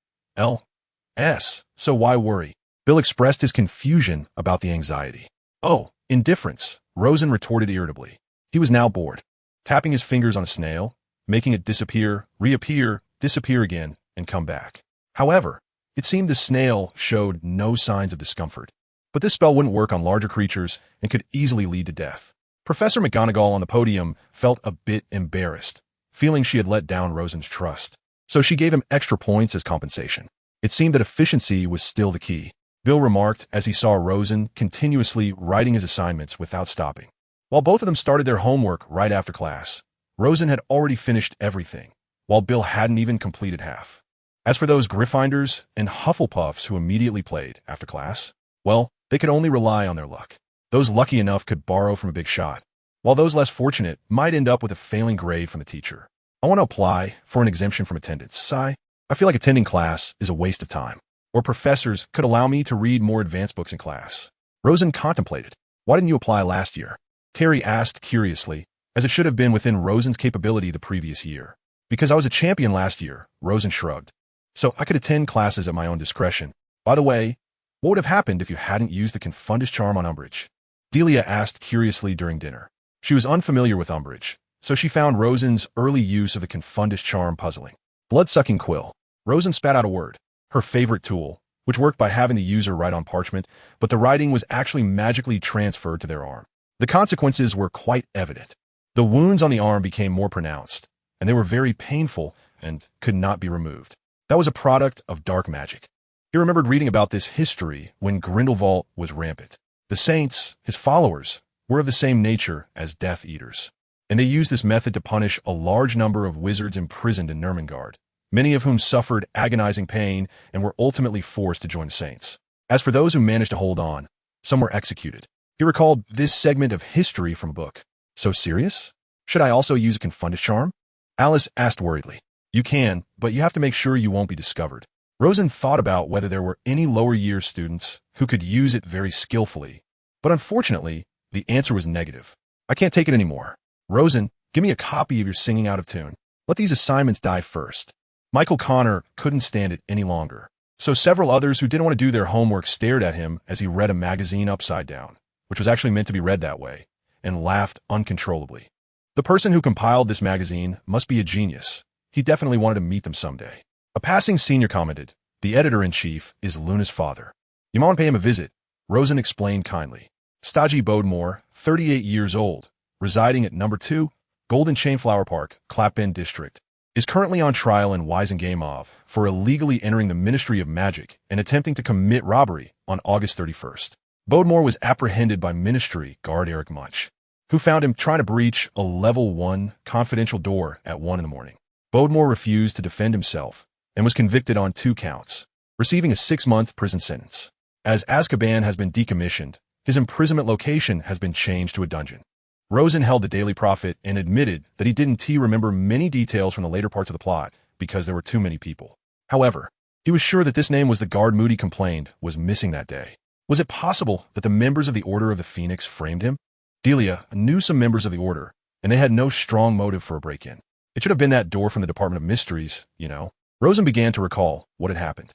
so why worry? Bill expressed his confusion about the anxiety. Oh, indifference, Rosen retorted irritably. He was now bored, tapping his fingers on a snail, making it disappear, reappear, disappear again, and come back. However, it seemed the snail showed no signs of discomfort. But this spell wouldn't work on larger creatures and could easily lead to death. Professor McGonagall on the podium felt a bit embarrassed, feeling she had let down Rosen's trust. So she gave him extra points as compensation. It seemed that efficiency was still the key. Bill remarked as he saw Rosen continuously writing his assignments without stopping. While both of them started their homework right after class, Rosen had already finished everything, while Bill hadn't even completed half. As for those Gryffindors and Hufflepuffs who immediately played after class, well, they could only rely on their luck. Those lucky enough could borrow from a big shot, while those less fortunate might end up with a failing grade from the teacher. I want to apply for an exemption from attendance. I feel like attending class is a waste of time. Or professors could allow me to read more advanced books in class. Rosen contemplated. Why didn't you apply last year? Terry asked curiously, as it should have been within Rosen's capability the previous year. Because I was a champion last year, Rosen shrugged. So I could attend classes at my own discretion. By the way, what would have happened if you hadn't used the Confundus charm on Umbridge? Delia asked curiously during dinner. She was unfamiliar with Umbridge, so she found Rosen's early use of the Confundus charm puzzling. Blood-sucking quill. Rosen spat out a word. Her favorite tool, which worked by having the user write on parchment, but the writing was actually magically transferred to their arm. The consequences were quite evident. The wounds on the arm became more pronounced, and they were very painful and could not be removed. That was a product of dark magic. He remembered reading about this history when Grindelwald was rampant. The saints, his followers, were of the same nature as Death Eaters, and they used this method to punish a large number of wizards imprisoned in Nurmengard, many of whom suffered agonizing pain and were ultimately forced to join the saints. As for those who managed to hold on, some were executed. He recalled this segment of history from a book. So serious? Should I also use a Confundus charm? Alice asked worriedly. You can, but you have to make sure you won't be discovered. Rosen thought about whether there were any lower year students who could use it very skillfully, but unfortunately, the answer was negative. I can't take it anymore. Rosen, give me a copy of your singing out of tune. Let these assignments die first. Michael Connor couldn't stand it any longer, so several others who didn't want to do their homework stared at him as he read a magazine upside down, which was actually meant to be read that way, and laughed uncontrollably. The person who compiled this magazine must be a genius. He definitely wanted to meet them someday. A passing senior commented, the editor-in-chief is Luna's father. You might want to pay him a visit, Rosen explained kindly. Stodgy Bodemore, 38 years old, residing at number 2, Golden Chain Flower Park, Clapbend District, is currently on trial in Weisengamov for illegally entering the Ministry of Magic and attempting to commit robbery on August 31st. Bodemore was apprehended by Ministry guard Eric Much, who found him trying to breach a level 1 confidential door at 1 in the morning. Bodemore refused to defend himself and was convicted on 2 counts, receiving a 6-month prison sentence. As Azkaban has been decommissioned, his imprisonment location has been changed to a dungeon. Rosen held the Daily Prophet and admitted that he didn't remember many details from the later parts of the plot because there were too many people. However, he was sure that this name was the guard Moody complained was missing that day. Was it possible that the members of the Order of the Phoenix framed him? Delia knew some members of the Order, and they had no strong motive for a break-in. It should have been that door from the Department of Mysteries, you know. Rosen began to recall what had happened.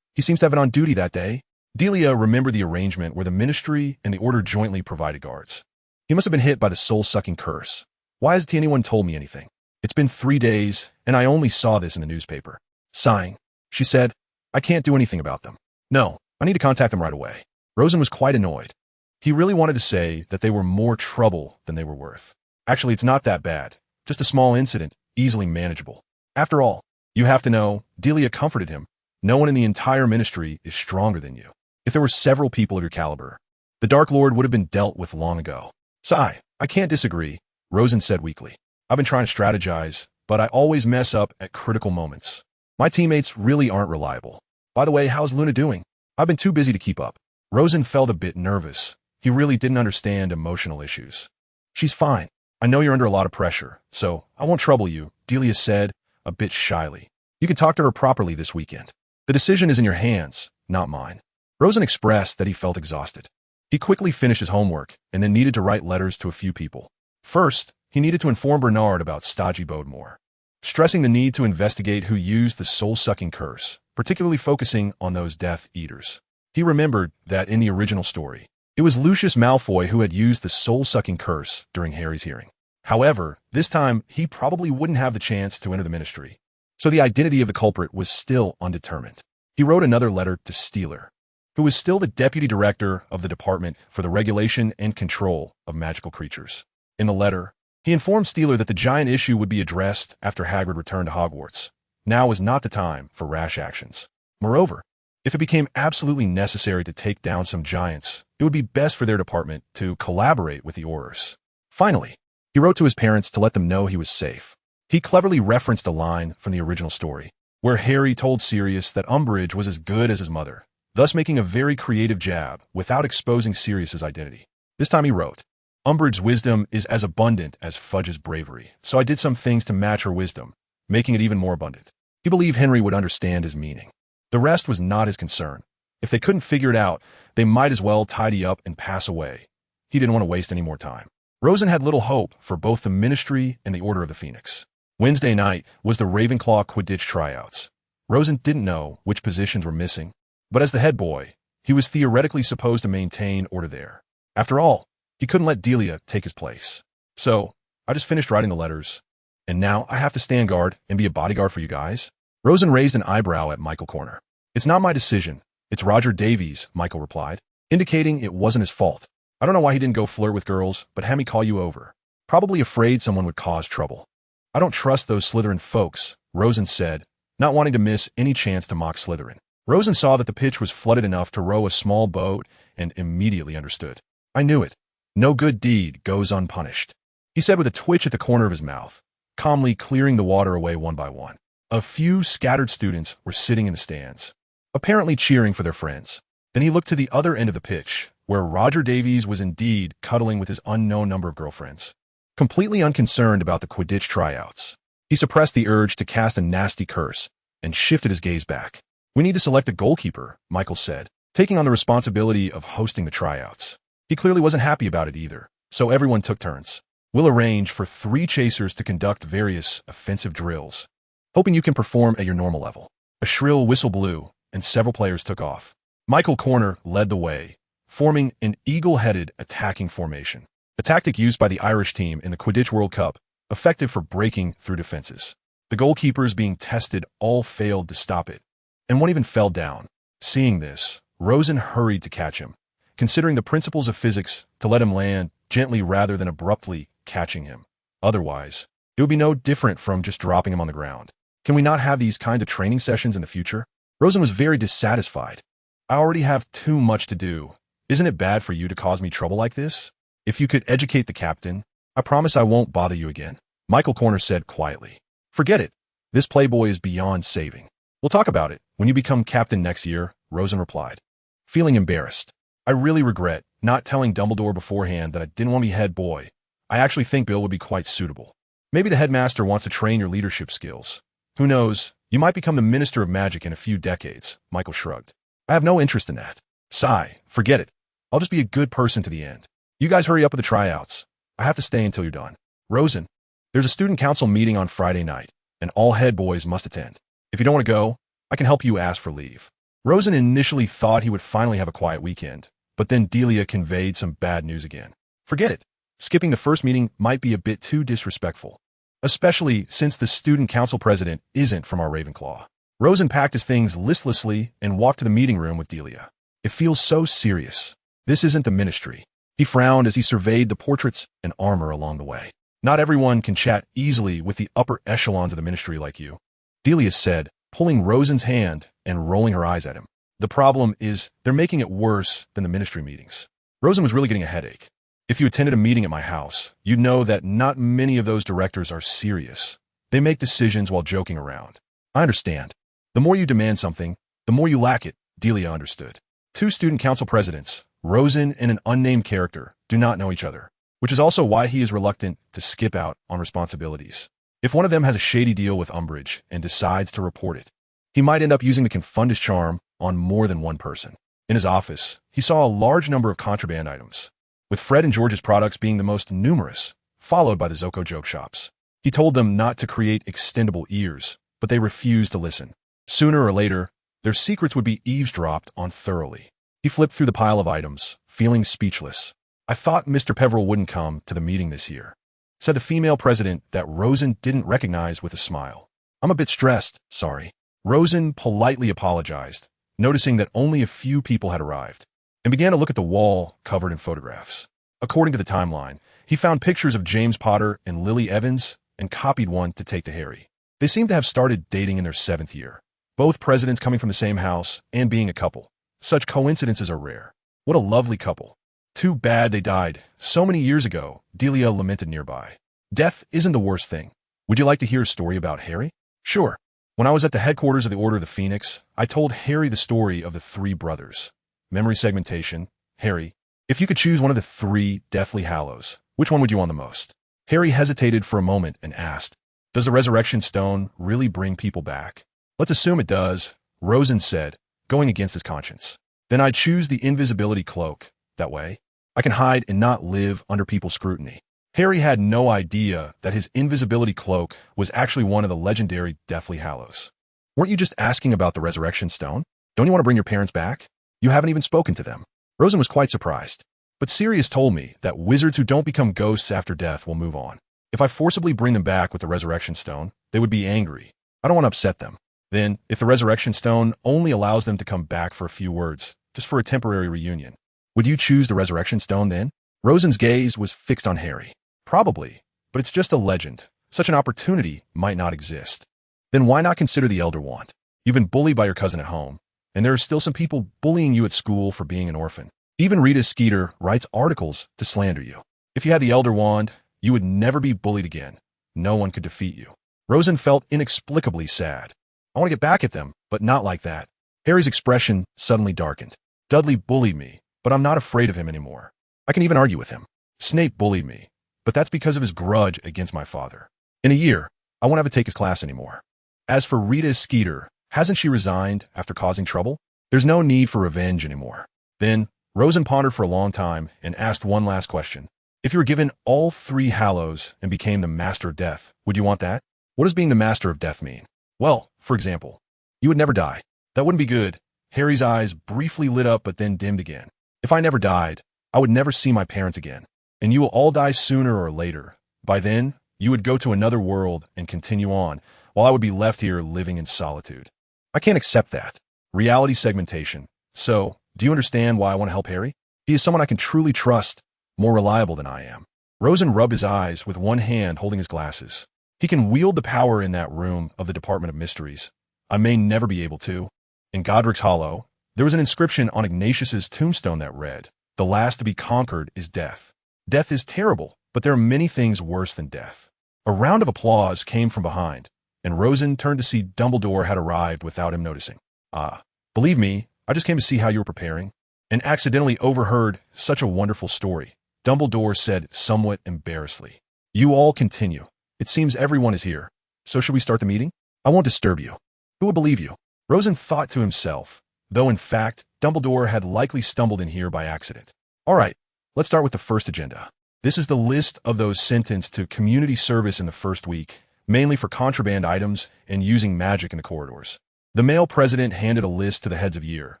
He seems to have been on duty that day. Delia remembered the arrangement where the Ministry and the Order jointly provided guards. He must have been hit by the soul-sucking curse. Why hasn't anyone told me anything? It's been 3 days, and I only saw this in the newspaper. Sighing, she said, I can't do anything about them. No, I need to contact them right away. Rosen was quite annoyed. He really wanted to say that they were more trouble than they were worth. Actually, it's not that bad. Just a small incident, easily manageable. After all, you have to know, Delia comforted him. No one in the entire ministry is stronger than you. If there were several people of your caliber, the Dark Lord would have been dealt with long ago. Sigh, I can't disagree, Rosen said weakly. I've been trying to strategize, but I always mess up at critical moments. My teammates really aren't reliable. By the way, how's Luna doing? I've been too busy to keep up. Rosen felt a bit nervous. He really didn't understand emotional issues. She's fine. I know you're under a lot of pressure, so I won't trouble you, Delia said, a bit shyly. You can talk to her properly this weekend. The decision is in your hands, not mine. Rosen expressed that he felt exhausted. He quickly finished his homework and then needed to write letters to a few people. First, he needed to inform Bernard about stodgy Voldemort, stressing the need to investigate who used the soul-sucking curse, particularly focusing on those Death Eaters. He remembered that in the original story, it was Lucius Malfoy who had used the soul-sucking curse during Harry's hearing. However, this time he probably wouldn't have the chance to enter the ministry, so the identity of the culprit was still undetermined. He wrote another letter to Steeler, who was still the deputy director of the Department for the Regulation and Control of Magical Creatures. In the letter, he informed Steeler that the giant issue would be addressed after Hagrid returned to Hogwarts. Now was not the time for rash actions. Moreover, if it became absolutely necessary to take down some giants, it would be best for their department to collaborate with the Aurors. Finally, he wrote to his parents to let them know he was safe. He cleverly referenced a line from the original story, where Harry told Sirius that Umbridge was as good as his mother, thus making a very creative jab without exposing Sirius's identity. This time he wrote, Umbridge's wisdom is as abundant as Fudge's bravery, so I did some things to match her wisdom, making it even more abundant. He believed Henry would understand his meaning. The rest was not his concern. If they couldn't figure it out, they might as well tidy up and pass away. He didn't want to waste any more time. Rosen had little hope for both the Ministry and the Order of the Phoenix. Wednesday night was the Ravenclaw Quidditch tryouts. Rosen didn't know which positions were missing, but as the head boy, he was theoretically supposed to maintain order there. After all, he couldn't let Delia take his place. So, I just finished writing the letters, and now I have to stand guard and be a bodyguard for you guys? Rosen raised an eyebrow at Michael Corner. It's not my decision. It's Roger Davies, Michael replied, indicating it wasn't his fault. I don't know why he didn't go flirt with girls, but had me call you over. Probably afraid someone would cause trouble. I don't trust those Slytherin folks, Rosen said, not wanting to miss any chance to mock Slytherin. Rosen saw that the pitch was flooded enough to row a small boat and immediately understood. I knew it. No good deed goes unpunished, he said with a twitch at the corner of his mouth, calmly clearing the water away one by one. A few scattered students were sitting in the stands, apparently cheering for their friends. Then he looked to the other end of the pitch, where Roger Davies was indeed cuddling with his unknown number of girlfriends. Completely unconcerned about the Quidditch tryouts, he suppressed the urge to cast a nasty curse and shifted his gaze back. We need to select a goalkeeper, Michael said, taking on the responsibility of hosting the tryouts. He clearly wasn't happy about it either, so everyone took turns. We'll arrange for 3 chasers to conduct various offensive drills, hoping you can perform at your normal level. A shrill whistle blew, and several players took off. Michael Corner led the way, forming an eagle-headed attacking formation, a tactic used by the Irish team in the Quidditch World Cup, effective for breaking through defenses. The goalkeepers being tested all failed to stop it, and one even fell down. Seeing this, Rosen hurried to catch him, considering the principles of physics to let him land gently rather than abruptly catching him. Otherwise, it would be no different from just dropping him on the ground. Can we not have these kind of training sessions in the future? Rosen was very dissatisfied. I already have too much to do. Isn't it bad for you to cause me trouble like this? If you could educate the captain, I promise I won't bother you again, Michael Corner said quietly. Forget it. This playboy is beyond saving. We'll talk about it when you become captain next year, Rosen replied, feeling embarrassed. I really regret not telling Dumbledore beforehand that I didn't want to be head boy. I actually think Bill would be quite suitable. Maybe the headmaster wants to train your leadership skills. Who knows? You might become the Minister of Magic in a few decades, Michael shrugged. I have no interest in that. Sigh. Forget it. I'll just be a good person to the end. You guys hurry up with the tryouts. I have to stay until you're done. Rosen, there's a student council meeting on Friday night, and all head boys must attend. If you don't want to go, I can help you ask for leave. Rosen initially thought he would finally have a quiet weekend, but then Delia conveyed some bad news again. Forget it. Skipping the first meeting might be a bit too disrespectful, especially since the student council president isn't from our Ravenclaw. Rosen packed his things listlessly and walked to the meeting room with Delia. It feels so serious. This isn't the ministry. He frowned as he surveyed the portraits and armor along the way. Not everyone can chat easily with the upper echelons of the ministry like you, Delia said, pulling Rosen's hand and rolling her eyes at him. The problem is they're making it worse than the ministry meetings. Rosen was really getting a headache. If you attended a meeting at my house, you'd know that not many of those directors are serious. They make decisions while joking around. I understand. The more you demand something, the more you lack it, Delia understood. Two student council presidents, Rosen and an unnamed character, do not know each other, which is also why he is reluctant to skip out on responsibilities. If one of them has a shady deal with Umbridge and decides to report it, he might end up using the Confundus charm on more than one person. In his office, he saw a large number of contraband items, with Fred and George's products being the most numerous, followed by the Zoko joke shops. He told them not to create extendable ears, but they refused to listen. Sooner or later, their secrets would be eavesdropped on thoroughly. He flipped through the pile of items, feeling speechless. I thought Mr. Peveril wouldn't come to the meeting this year, said the female president that Rosen didn't recognize with a smile. I'm a bit stressed, sorry. Rosen politely apologized, noticing that only a few people had arrived, and began to look at the wall covered in photographs. According to the timeline, he found pictures of James Potter and Lily Evans and copied one to take to Harry. They seemed to have started dating in their 7th year, both presidents coming from the same house and being a couple. Such coincidences are rare. What a lovely couple. Too bad they died so many years ago, Delia lamented nearby. Death isn't the worst thing. Would you like to hear a story about Harry? Sure. When I was at the headquarters of the Order of the Phoenix, I told Harry the story of the 3 brothers. Memory segmentation. Harry, if you could choose one of the 3 Deathly Hallows, which one would you want the most? Harry hesitated for a moment and asked, does the Resurrection Stone really bring people back? Let's assume it does, Rosen said, going against his conscience. Then I'd choose the invisibility cloak. That way, I can hide and not live under people's scrutiny. Harry had no idea that his invisibility cloak was actually one of the legendary Deathly Hallows. Weren't you just asking about the Resurrection Stone? Don't you want to bring your parents back? You haven't even spoken to them. Rosen was quite surprised. But Sirius told me that wizards who don't become ghosts after death will move on. If I forcibly bring them back with the Resurrection Stone, they would be angry. I don't want to upset them. Then, if the Resurrection Stone only allows them to come back for a few words, just for a temporary reunion, would you choose the Resurrection Stone then? Rosen's gaze was fixed on Harry. Probably, but it's just a legend. Such an opportunity might not exist. Then why not consider the Elder Wand? You've been bullied by your cousin at home, and there are still some people bullying you at school for being an orphan. Even Rita Skeeter writes articles to slander you. If you had the Elder Wand, you would never be bullied again. No one could defeat you. Rosen felt inexplicably sad. I want to get back at them, but not like that. Harry's expression suddenly darkened. Dudley bullied me, but I'm not afraid of him anymore. I can even argue with him. Snape bullied me, but that's because of his grudge against my father. In a year, I won't have to take his class anymore. As for Rita Skeeter, hasn't she resigned after causing trouble? There's no need for revenge anymore. Then, Rosen pondered for a long time and asked one last question. If you were given all 3 Hallows and became the Master of Death, would you want that? What does being the Master of Death mean? Well, for example, you would never die. That wouldn't be good. Harry's eyes briefly lit up but then dimmed again. If I never died, I would never see my parents again. And you will all die sooner or later. By then, you would go to another world and continue on, while I would be left here living in solitude. I can't accept that. Reality segmentation. So, do you understand why I want to help Harry? He is someone I can truly trust, more reliable than I am. Rosen rubbed his eyes with one hand holding his glasses. He can wield the power in that room of the Department of Mysteries. I may never be able to. In Godric's Hollow, there was an inscription on Ignatius's tombstone that read, "The last to be conquered is death." Death is terrible, but there are many things worse than death. A round of applause came from behind, and Rosen turned to see Dumbledore had arrived without him noticing. Ah, believe me, I just came to see how you were preparing, and accidentally overheard such a wonderful story, Dumbledore said somewhat embarrassedly. You all continue. It seems everyone is here. So should we start the meeting? I won't disturb you. Who would believe you? Rosen thought to himself, though in fact, Dumbledore had likely stumbled in here by accident. Alright, let's start with the first agenda. This is the list of those sentenced to community service in the first week, mainly for contraband items and using magic in the corridors. The male president handed a list to the heads of year,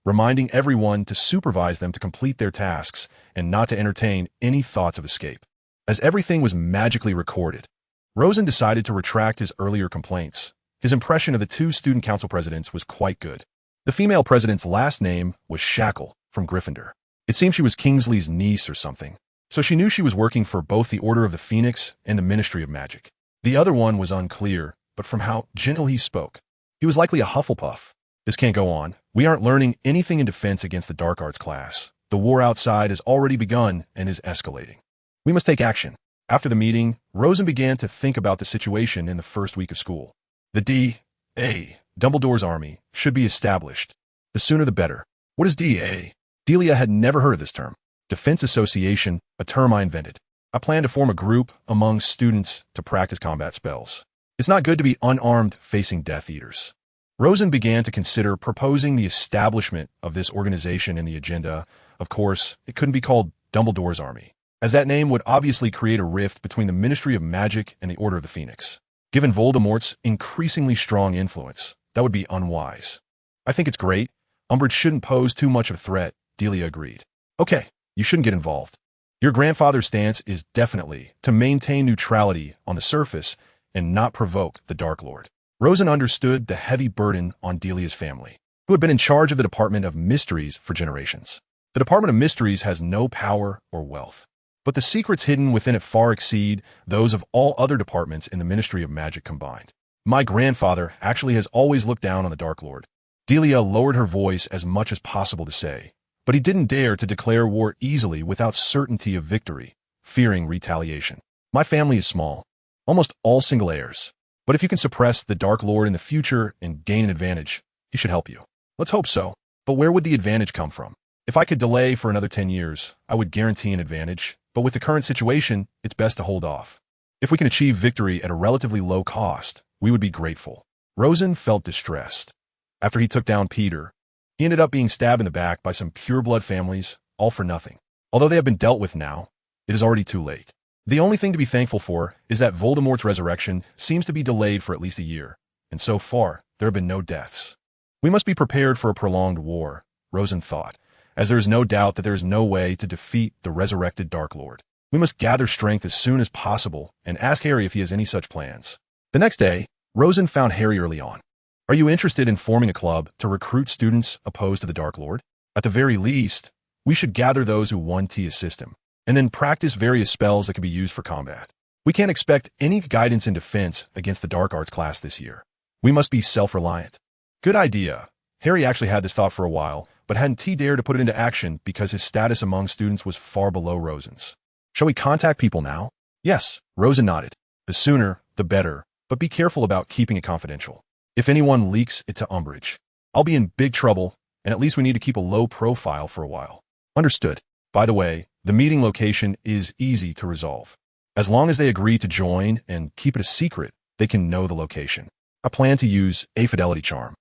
reminding everyone to supervise them to complete their tasks and not to entertain any thoughts of escape. As everything was magically recorded, Rosen decided to retract his earlier complaints. His impression of the two student council presidents was quite good. The female president's last name was Shackle, from Gryffindor. It seemed she was Kingsley's niece or something, so she knew she was working for both the Order of the Phoenix and the Ministry of Magic. The other one was unclear, but from how gentle he spoke, he was likely a Hufflepuff. This can't go on. We aren't learning anything in defense against the dark arts class. The war outside has already begun and is escalating. We must take action. After the meeting, Rosen began to think about the situation in the first week of school. The D.A., Dumbledore's army, should be established. The sooner the better. What is D.A.? Delia had never heard of this term. Defense Association, a term I invented. I plan to form a group among students to practice combat spells. It's not good to be unarmed facing Death Eaters. Rosen began to consider proposing the establishment of this organization in the agenda. Of course, it couldn't be called Dumbledore's Army, as that name would obviously create a rift between the Ministry of Magic and the Order of the Phoenix. Given Voldemort's increasingly strong influence, that would be unwise. I think it's great. Umbridge shouldn't pose too much of a threat, Delia agreed. Okay, you shouldn't get involved. Your grandfather's stance is definitely to maintain neutrality on the surface and not provoke the Dark Lord. Rosen understood the heavy burden on Delia's family, who had been in charge of the Department of Mysteries for generations. The Department of Mysteries has no power or wealth, but the secrets hidden within it far exceed those of all other departments in the Ministry of Magic combined. My grandfather actually has always looked down on the Dark Lord. Delia lowered her voice as much as possible to say, but he didn't dare to declare war easily without certainty of victory, fearing retaliation. My family is small, almost all single heirs. But if you can suppress the Dark Lord in the future and gain an advantage, he should help you. Let's hope so. But where would the advantage come from? If I could delay for another 10 years, I would guarantee an advantage. But with the current situation, it's best to hold off. If we can achieve victory at a relatively low cost, we would be grateful. Rosen felt distressed. After he took down Peter, he ended up being stabbed in the back by some pureblood families, all for nothing. Although they have been dealt with now, it is already too late. The only thing to be thankful for is that Voldemort's resurrection seems to be delayed for at least a year, and so far, there have been no deaths. We must be prepared for a prolonged war, Rosen thought, as there is no doubt that there is no way to defeat the resurrected Dark Lord. We must gather strength as soon as possible and ask Harry if he has any such plans. The next day, Rosen found Harry early on. Are you interested in forming a club to recruit students opposed to the Dark Lord? At the very least, we should gather those who want to assist him, and then practice various spells that can be used for combat. We can't expect any guidance in defense against the Dark Arts class this year. We must be self-reliant. Good idea. Harry actually had this thought for a while, but hadn't dared to put it into action because his status among students was far below Rosen's. Shall we contact people now? Yes, Rosen nodded. The sooner, the better, but be careful about keeping it confidential. If anyone leaks it to Umbridge, I'll be in big trouble, and at least we need to keep a low profile for a while. Understood. By the way, the meeting location is easy to resolve. As long as they agree to join and keep it a secret, they can know the location. I plan to use a fidelity charm,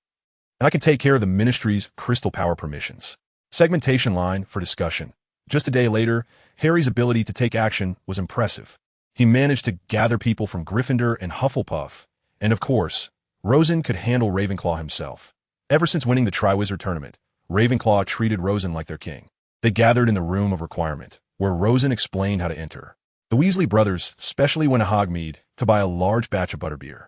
and I can take care of the Ministry's crystal power permissions. Segmentation line for discussion. Just a day later, Harry's ability to take action was impressive. He managed to gather people from Gryffindor and Hufflepuff, and of course, Rosen could handle Ravenclaw himself. Ever since winning the Triwizard Tournament, Ravenclaw treated Rosen like their king. They gathered in the Room of Requirement, where Rosen explained how to enter. The Weasley brothers specially went to Hogsmeade to buy a large batch of butterbeer.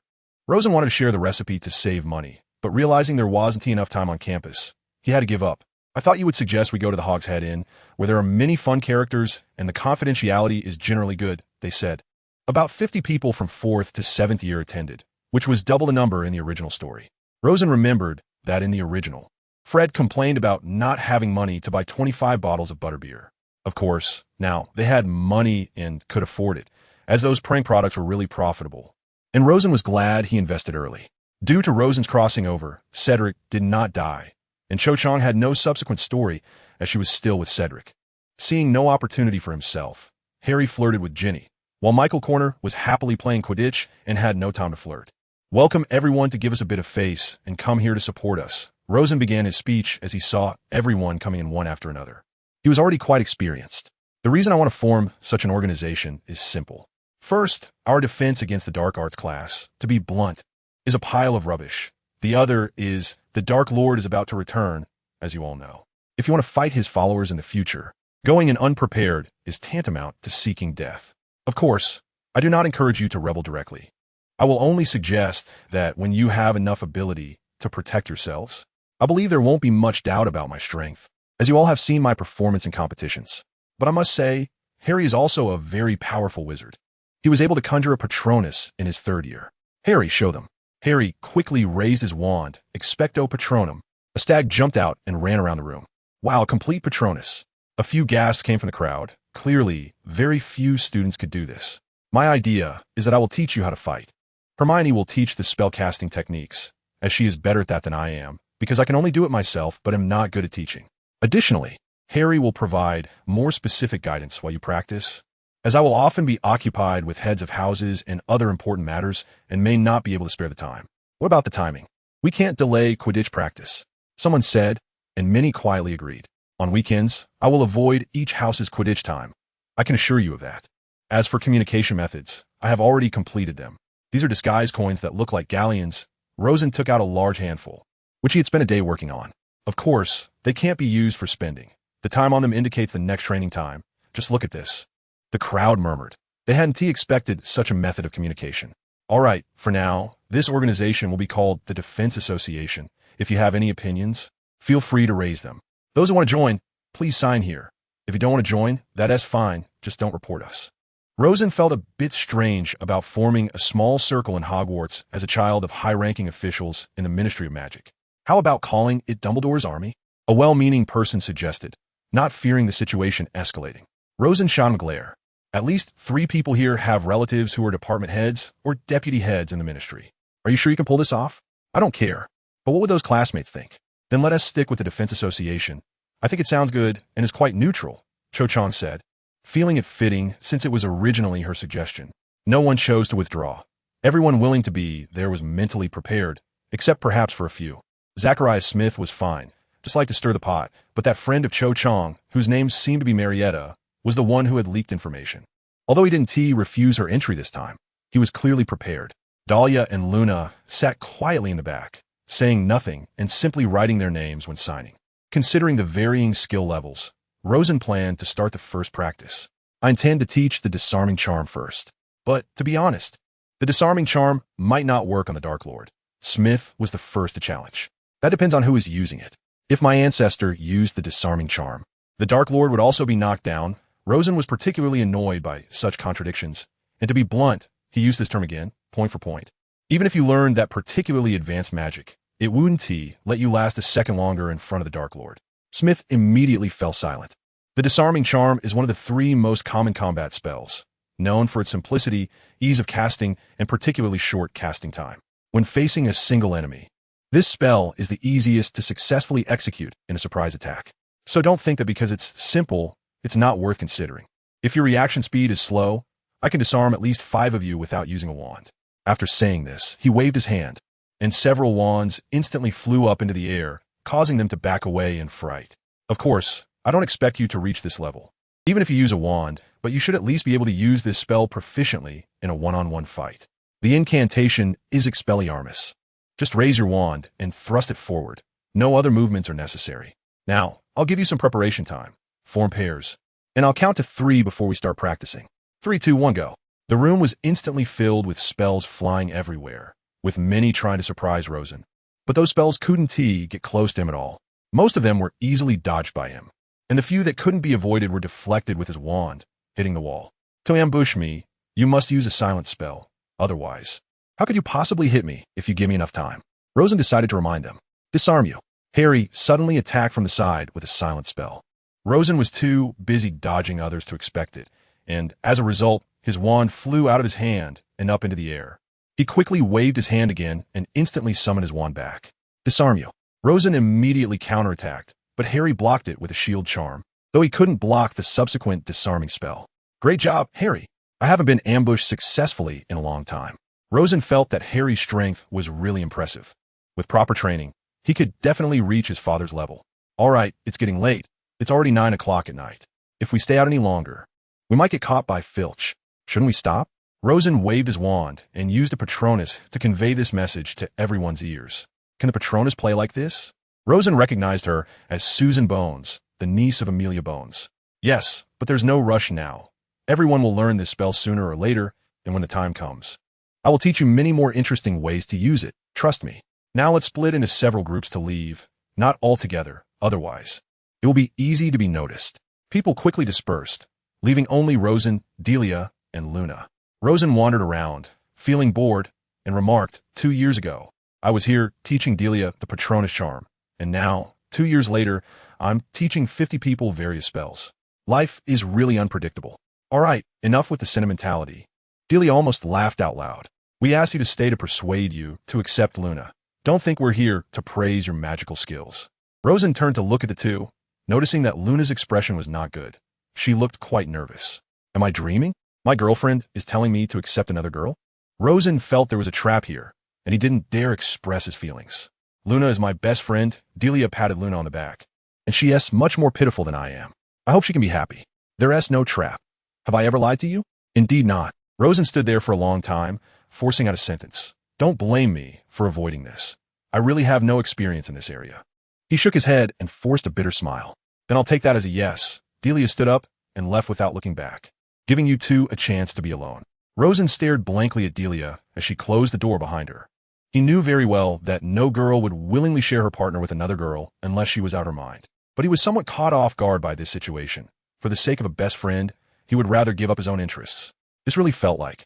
Rosen wanted to share the recipe to save money, but realizing there wasn't enough time on campus, he had to give up. I thought you would suggest we go to the Hogshead Inn, where there are many fun characters and the confidentiality is generally good, they said. About 50 people from 4th to 7th year attended, which was double the number in the original story. Rosen remembered that in the original, Fred complained about not having money to buy 25 bottles of butterbeer. Of course, now they had money and could afford it, as those prank products were really profitable. And Rosen was glad he invested early. Due to Rosen's crossing over, Cedric did not die, and Cho Chang had no subsequent story as she was still with Cedric. Seeing no opportunity for himself, Harry flirted with Ginny, while Michael Corner was happily playing Quidditch and had no time to flirt. Welcome everyone to give us a bit of face and come here to support us, Rosen began his speech as he saw everyone coming in one after another. He was already quite experienced. The reason I want to form such an organization is simple. First, our defense against the dark arts class, to be blunt, is a pile of rubbish. The other is the Dark Lord is about to return, as you all know. If you want to fight his followers in the future, going in unprepared is tantamount to seeking death. Of course, I do not encourage you to rebel directly. I will only suggest that when you have enough ability to protect yourselves, I believe there won't be much doubt about my strength, as you all have seen my performance in competitions. But I must say, Harry is also a very powerful wizard. He was able to conjure a Patronus in his 3rd year. Harry, show them. Harry quickly raised his wand, expecto Patronum. A stag jumped out and ran around the room. Wow, complete Patronus. A few gasps came from the crowd. Clearly, very few students could do this. My idea is that I will teach you how to fight. Hermione will teach the spellcasting techniques, as she is better at that than I am, because I can only do it myself but am not good at teaching. Additionally, Harry will provide more specific guidance while you practice, as I will often be occupied with heads of houses and other important matters and may not be able to spare the time. What about the timing? We can't delay Quidditch practice, someone said, and many quietly agreed. On weekends, I will avoid each house's Quidditch time. I can assure you of that. As for communication methods, I have already completed them. These are disguise coins that look like galleons. Rosen took out a large handful, which he had spent a day working on. Of course, they can't be used for spending. The time on them indicates the next training time. Just look at this. The crowd murmured. They hadn't expected such a method of communication. All right, for now, this organization will be called the Defense Association. If you have any opinions, feel free to raise them. Those who want to join, please sign here. If you don't want to join, that's fine. Just don't report us. Rosen felt a bit strange about forming a small circle in Hogwarts as a child of high-ranking officials in the Ministry of Magic. How about calling it Dumbledore's Army? A well-meaning person suggested, not fearing the situation escalating. Rosen shot him a glare. At least 3 people here have relatives who are department heads or deputy heads in the ministry. Are you sure you can pull this off? I don't care. But what would those classmates think? Then let us stick with the Defense Association. I think it sounds good and is quite neutral, Cho Chang said, feeling it fitting since it was originally her suggestion. No one chose to withdraw. Everyone willing to be there was mentally prepared, except perhaps for a few. Zachariah Smith was fine, just like to stir the pot, but that friend of Cho Chang, whose name seemed to be Marietta, was the one who had leaked information. Although he didn't refuse her entry this time, he was clearly prepared. Dahlia and Luna sat quietly in the back, saying nothing and simply writing their names when signing. Considering the varying skill levels, Rosen planned to start the first practice. I intend to teach the disarming charm first. But, to be honest, the disarming charm might not work on the Dark Lord. Smith was the first to challenge. That depends on who is using it. If my ancestor used the disarming charm, the Dark Lord would also be knocked down. Rosen was particularly annoyed by such contradictions, and to be blunt, he used this term again, point for point. Even if you learned that particularly advanced magic, it wouldn't let you last a second longer in front of the Dark Lord. Smith immediately fell silent. The disarming charm is one of the 3 most common combat spells, known for its simplicity, ease of casting, and particularly short casting time. When facing a single enemy, this spell is the easiest to successfully execute in a surprise attack. So don't think that because it's simple, it's not worth considering. If your reaction speed is slow, I can disarm at least 5 of you without using a wand. After saying this, he waved his hand, and several wands instantly flew up into the air, causing them to back away in fright. Of course, I don't expect you to reach this level, even if you use a wand, but you should at least be able to use this spell proficiently in a one-on-one fight. The incantation is Expelliarmus. Just raise your wand and thrust it forward. No other movements are necessary. Now, I'll give you some preparation time. Form pairs, and I'll count to 3 before we start practicing. 3, 2, 1, go. The room was instantly filled with spells flying everywhere, with many trying to surprise Rosen. But those spells couldn't get close to him at all. Most of them were easily dodged by him, and the few that couldn't be avoided were deflected with his wand, hitting the wall. To ambush me, you must use a silent spell. Otherwise, how could you possibly hit me if you give me enough time? Rosen decided to remind them. Disarm you. Harry suddenly attacked from the side with a silent spell. Rosen was too busy dodging others to expect it, and as a result, his wand flew out of his hand and up into the air. He quickly waved his hand again and instantly summoned his wand back. Disarm you. Rosen immediately counterattacked, but Harry blocked it with a shield charm, though he couldn't block the subsequent disarming spell. Great job, Harry. I haven't been ambushed successfully in a long time. Rosen felt that Harry's strength was really impressive. With proper training, He could definitely reach his father's level. All right, it's getting late. It's already 9 o'clock at night. If we stay out any longer, we might get caught by Filch. Shouldn't we stop? Rosen waved his wand and used a Patronus to convey this message to everyone's ears. Can the Patronus play like this? Rosen recognized her as Susan Bones, the niece of Amelia Bones. Yes, but there's no rush now. Everyone will learn this spell sooner or later, and when the time comes. I will teach you many more interesting ways to use it, trust me. Now let's split into several groups to leave, not all together, otherwise. It will be easy to be noticed. People quickly dispersed, leaving only Rosen, Delia, and Luna. Rosen wandered around, feeling bored, and remarked, 2 years ago, I was here teaching Delia the Patronus charm, and now, 2 years later, I'm teaching 50 people various spells. Life is really unpredictable. All right, enough with the sentimentality. Delia almost laughed out loud. We asked you to stay to persuade you to accept Luna. Don't think we're here to praise your magical skills. Rosen turned to look at the two, noticing that Luna's expression was not good. She looked quite nervous. Am I dreaming? My girlfriend is telling me to accept another girl? Rosen felt there was a trap here, and he didn't dare express his feelings. Luna is my best friend. Delia patted Luna on the back. And she is much more pitiful than I am. I hope she can be happy. There is no trap. Have I ever lied to you? Indeed not. Rosen stood there for a long time, forcing out a sentence. Don't blame me for avoiding this. I really have no experience in this area. He shook his head and forced a bitter smile. Then I'll take that as a yes. Delia stood up and left without looking back, giving you two a chance to be alone. Rosen stared blankly at Delia as she closed the door behind her. He knew very well that no girl would willingly share her partner with another girl unless she was out of her mind. But he was somewhat caught off guard by this situation. For the sake of a best friend, he would rather give up his own interests. This really felt like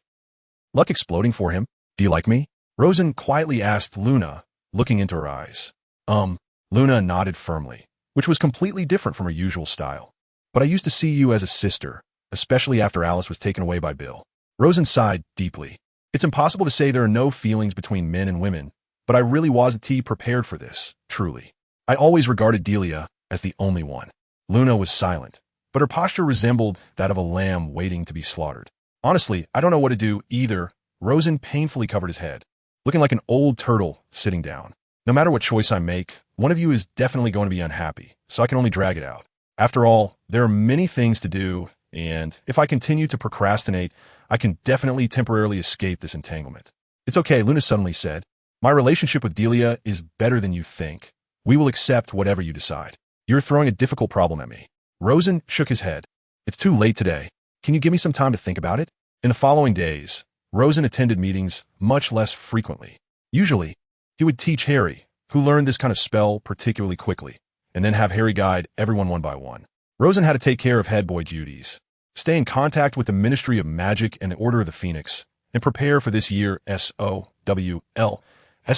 luck exploding for him. Do you like me? Rosen quietly asked Luna, looking into her eyes. Luna nodded firmly, which was completely different from her usual style. But I used to see you as a sister, especially after Alice was taken away by Bill. Rosen sighed deeply. It's impossible to say there are no feelings between men and women, but I really wasn't prepared for this, truly. I always regarded Delia as the only one. Luna was silent, but her posture resembled that of a lamb waiting to be slaughtered. Honestly, I don't know what to do either. Rosen painfully covered his head, looking like an old turtle sitting down. No matter what choice I make, one of you is definitely going to be unhappy, so I can only drag it out. After all, there are many things to do, and if I continue to procrastinate, I can definitely temporarily escape this entanglement. It's okay, Luna suddenly said. My relationship with Delia is better than you think. We will accept whatever you decide. You're throwing a difficult problem at me. Rosen shook his head. It's too late today. Can you give me some time to think about it? In the following days, Rosen attended meetings much less frequently. Usually, he would teach Harry, who learned this kind of spell particularly quickly, and then have Harry guide everyone one by one. Rosen had to take care of head boy duties, stay in contact with the Ministry of Magic and the Order of the Phoenix, and prepare for this year's SOWLS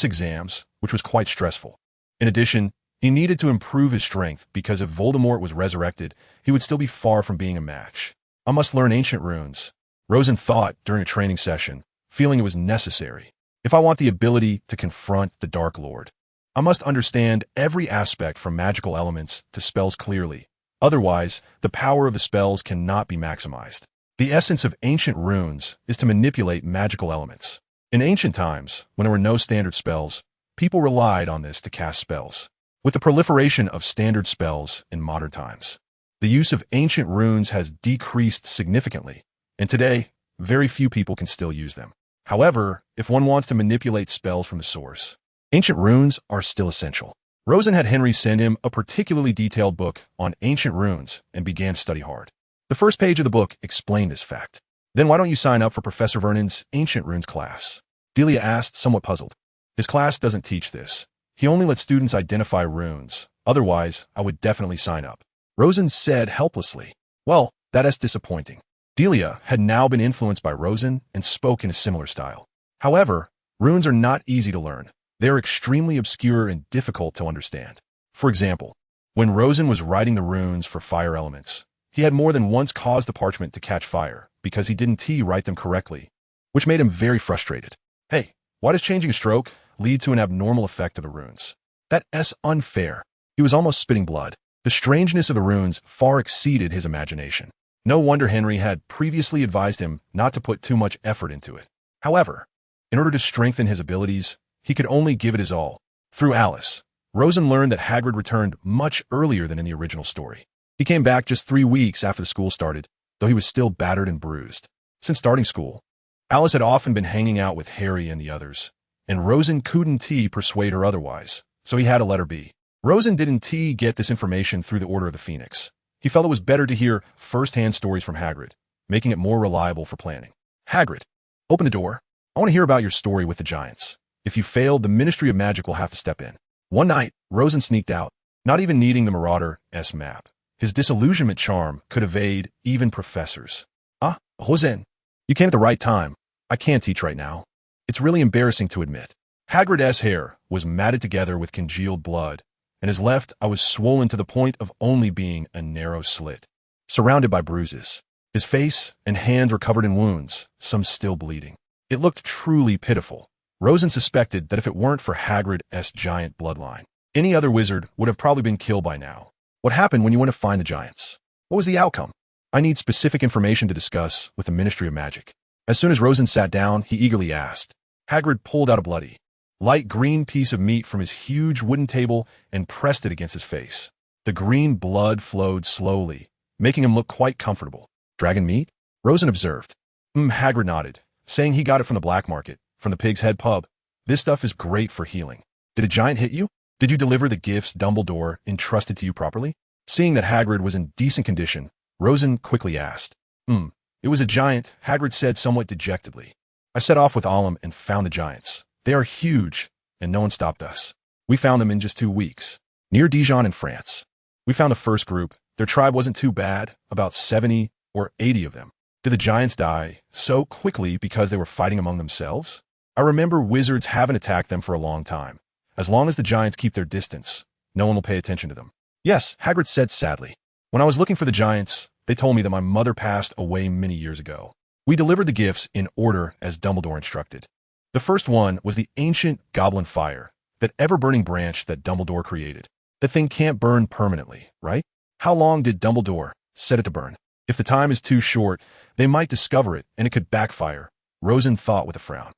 exams, which was quite stressful. In addition, he needed to improve his strength because if Voldemort was resurrected, he would still be far from being a match. I must learn ancient runes, Rosen thought during a training session, feeling it was necessary. If I want the ability to confront the Dark Lord, I must understand every aspect from magical elements to spells clearly. Otherwise, the power of the spells cannot be maximized. The essence of ancient runes is to manipulate magical elements. In ancient times, when there were no standard spells, people relied on this to cast spells. With the proliferation of standard spells in modern times, the use of ancient runes has decreased significantly, and today, very few people can still use them. However, if one wants to manipulate spells from the source, ancient runes are still essential. Rosen had Henry send him a particularly detailed book on ancient runes and began to study hard. The first page of the book explained this fact. Then why don't you sign up for Professor Vernon's Ancient Runes class? Delia asked, somewhat puzzled. His class doesn't teach this. He only lets students identify runes. Otherwise, I would definitely sign up. Rosen said helplessly. Well, that is disappointing. Delia had now been influenced by Rosen and spoke in a similar style. However, runes are not easy to learn. They are extremely obscure and difficult to understand. For example, when Rosen was writing the runes for fire elements, he had more than once caused the parchment to catch fire because he didn't write them correctly, which made him very frustrated. Hey, why does changing a stroke lead to an abnormal effect of the runes? That's unfair. He was almost spitting blood. The strangeness of the runes far exceeded his imagination. No wonder Henry had previously advised him not to put too much effort into it. However, in order to strengthen his abilities, he could only give it his all. Through Alice, Rosen learned that Hagrid returned much earlier than in the original story. He came back just 3 weeks after the school started, though he was still battered and bruised. Since starting school, Alice had often been hanging out with Harry and the others, and Rosen couldn't persuade her otherwise, so he had to let her be. Rosen didn't get this information through the Order of the Phoenix. He felt it was better to hear first-hand stories from Hagrid, making it more reliable for planning. Hagrid, open the door. I want to hear about your story with the giants. If you failed, the Ministry of Magic will have to step in. One night, Rosen sneaked out, not even needing the Marauder's map. His disillusionment charm could evade even professors. Ah, Rosen, you came at the right time. I can't teach right now. It's really embarrassing to admit. Hagrid's hair was matted together with congealed blood, and his left eye was swollen to the point of only being a narrow slit, surrounded by bruises. His face and hands were covered in wounds, some still bleeding. It looked truly pitiful. Rosen suspected that if it weren't for Hagrid's giant bloodline, any other wizard would have probably been killed by now. What happened when you went to find the giants? What was the outcome? I need specific information to discuss with the Ministry of Magic. As soon as Rosen sat down, he eagerly asked. Hagrid pulled out a bloody, light green piece of meat from his huge wooden table and pressed it against his face. The green blood flowed slowly, making him look quite comfortable. Dragon meat? Rosen observed. Hagrid nodded, saying he got it from the black market, from the Pig's Head pub. This stuff is great for healing. Did a giant hit you? Did you deliver the gifts Dumbledore entrusted to you properly? Seeing that Hagrid was in decent condition, Rosen quickly asked. It was a giant, Hagrid said somewhat dejectedly. I set off with Ollum and found the giants. They are huge, and no one stopped us. We found them in just 2 weeks, near Dijon in France. We found the first group. Their tribe wasn't too bad, about 70 or 80 of them. Did the giants die so quickly because they were fighting among themselves? I remember wizards haven't attacked them for a long time. As long as the giants keep their distance, no one will pay attention to them. Yes, Hagrid said sadly. When I was looking for the giants, they told me that my mother passed away many years ago. We delivered the gifts in order as Dumbledore instructed. The first one was the ancient goblin fire, that ever-burning branch that Dumbledore created. The thing can't burn permanently, right? How long did Dumbledore set it to burn? If the time is too short, they might discover it and it could backfire, Rosen thought with a frown.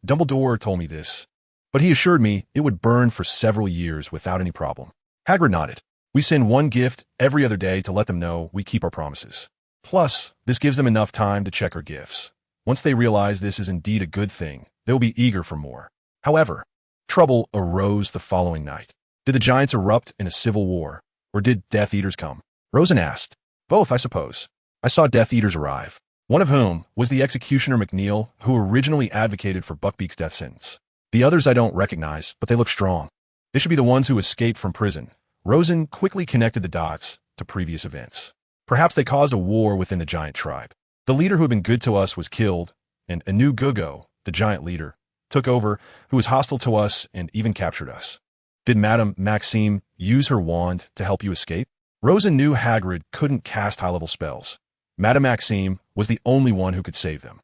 Dumbledore told me this, but he assured me it would burn for several years without any problem. Hagrid nodded. We send one gift every other day to let them know we keep our promises. Plus, this gives them enough time to check our gifts. Once they realize this is indeed a good thing, they'll be eager for more. However, trouble arose the following night. Did the giants erupt in a civil war, or did Death Eaters come? Rosen asked. Both, I suppose. I saw Death Eaters arrive, one of whom was the executioner McNeil, who originally advocated for Buckbeak's death sentence. The others I don't recognize, but they look strong. They should be the ones who escaped from prison. Rosen quickly connected the dots to previous events. Perhaps they caused a war within the giant tribe. The leader who had been good to us was killed, and a new Gugo, the giant leader, took over, who was hostile to us and even captured us. Did Madame Maxime use her wand to help you escape? Rosen knew Hagrid couldn't cast high-level spells. Madame Maxime was the only one who could save them.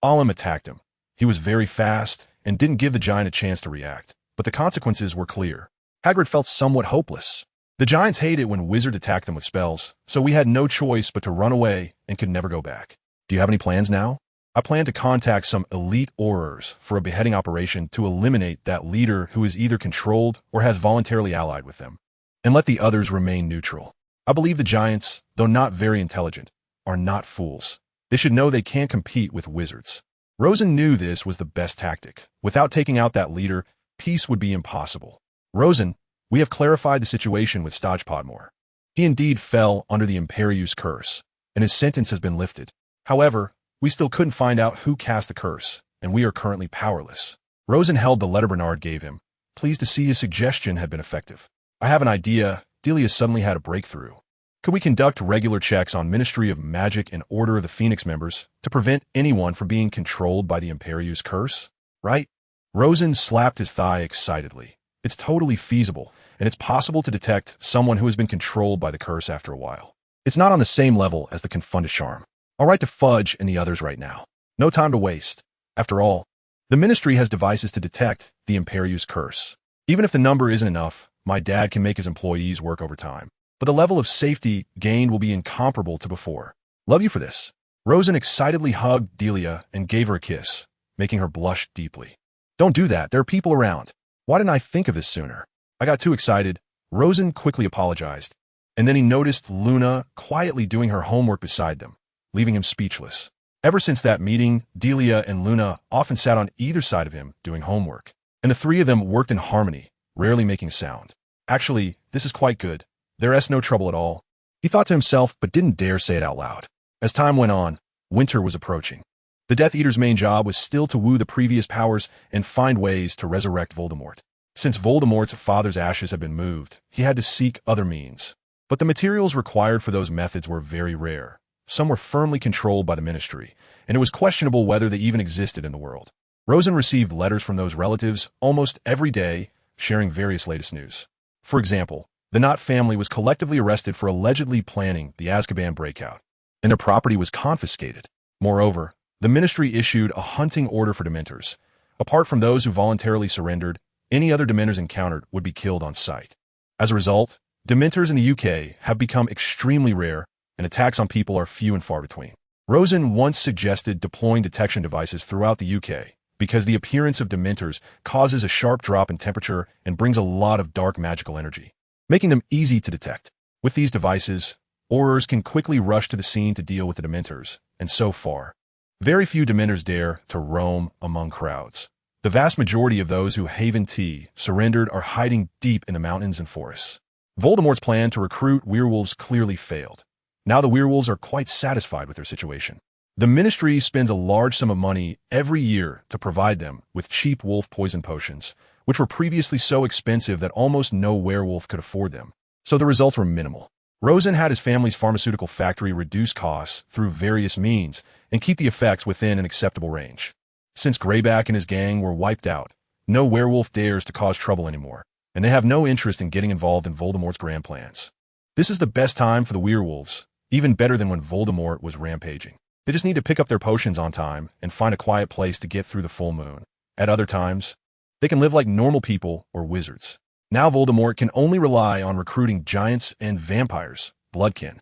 Ollum attacked him. He was very fast and didn't give the giant a chance to react, but the consequences were clear. Hagrid felt somewhat hopeless. The giants hate it when wizards attack them with spells, so we had no choice but to run away and could never go back. Do you have any plans now? I plan to contact some elite Aurors for a beheading operation to eliminate that leader who is either controlled or has voluntarily allied with them, and let the others remain neutral. I believe the giants, though not very intelligent, are not fools. They should know they can't compete with wizards. Rosen knew this was the best tactic. Without taking out that leader, peace would be impossible. Rosen, we have clarified the situation with Stodge Podmore. He indeed fell under the Imperieuse curse, and his sentence has been lifted. However, we still couldn't find out who cast the curse, and we are currently powerless. Rosen held the letter Bernard gave him, pleased to see his suggestion had been effective. I have an idea. Delia suddenly had a breakthrough. Could we conduct regular checks on Ministry of Magic and Order of the Phoenix members to prevent anyone from being controlled by the Imperieuse curse? Right? Rosen slapped his thigh excitedly. It's totally feasible, and it's possible to detect someone who has been controlled by the curse after a while. It's not on the same level as the Confundus charm. I'll write to Fudge and the others right now. No time to waste. After all, the Ministry has devices to detect the Imperieuse curse. Even if the number isn't enough, my dad can make his employees work overtime. But the level of safety gained will be incomparable to before. Love you for this. Rosen excitedly hugged Delia and gave her a kiss, making her blush deeply. Don't do that. There are people around. Why didn't I think of this sooner? I got too excited. Rosen quickly apologized. And then he noticed Luna quietly doing her homework beside them, leaving him speechless. Ever since that meeting, Delia and Luna often sat on either side of him doing homework. And the three of them worked in harmony, rarely making a sound. Actually, this is quite good. There's no trouble at all. He thought to himself, but didn't dare say it out loud. As time went on, winter was approaching. The Death Eater's main job was still to woo the previous powers and find ways to resurrect Voldemort. Since Voldemort's father's ashes had been moved, he had to seek other means. But the materials required for those methods were very rare. Some were firmly controlled by the Ministry, and it was questionable whether they even existed in the world. Rosen received letters from those relatives almost every day, sharing various latest news. For example, the Knott family was collectively arrested for allegedly planning the Azkaban breakout, and their property was confiscated. Moreover, the Ministry issued a hunting order for Dementors. Apart from those who voluntarily surrendered, any other Dementors encountered would be killed on sight. As a result, Dementors in the UK have become extremely rare, and attacks on people are few and far between. Rosen once suggested deploying detection devices throughout the UK, because the appearance of Dementors causes a sharp drop in temperature and brings a lot of dark magical energy, making them easy to detect. With these devices, Aurors can quickly rush to the scene to deal with the Dementors, and so far, very few Dementors dare to roam among crowds. The vast majority of those who Haven T surrendered are hiding deep in the mountains and forests. Voldemort's plan to recruit werewolves clearly failed. Now the werewolves are quite satisfied with their situation. The Ministry spends a large sum of money every year to provide them with cheap wolf poison potions, which were previously so expensive that almost no werewolf could afford them, so the results were minimal. Rosen had his family's pharmaceutical factory reduce costs through various means and keep the effects within an acceptable range. Since Greyback and his gang were wiped out, no werewolf dares to cause trouble anymore, and they have no interest in getting involved in Voldemort's grand plans. This is the best time for the werewolves, even better than when Voldemort was rampaging. They just need to pick up their potions on time and find a quiet place to get through the full moon. At other times, they can live like normal people or wizards. Now Voldemort can only rely on recruiting giants and vampires, bloodkin.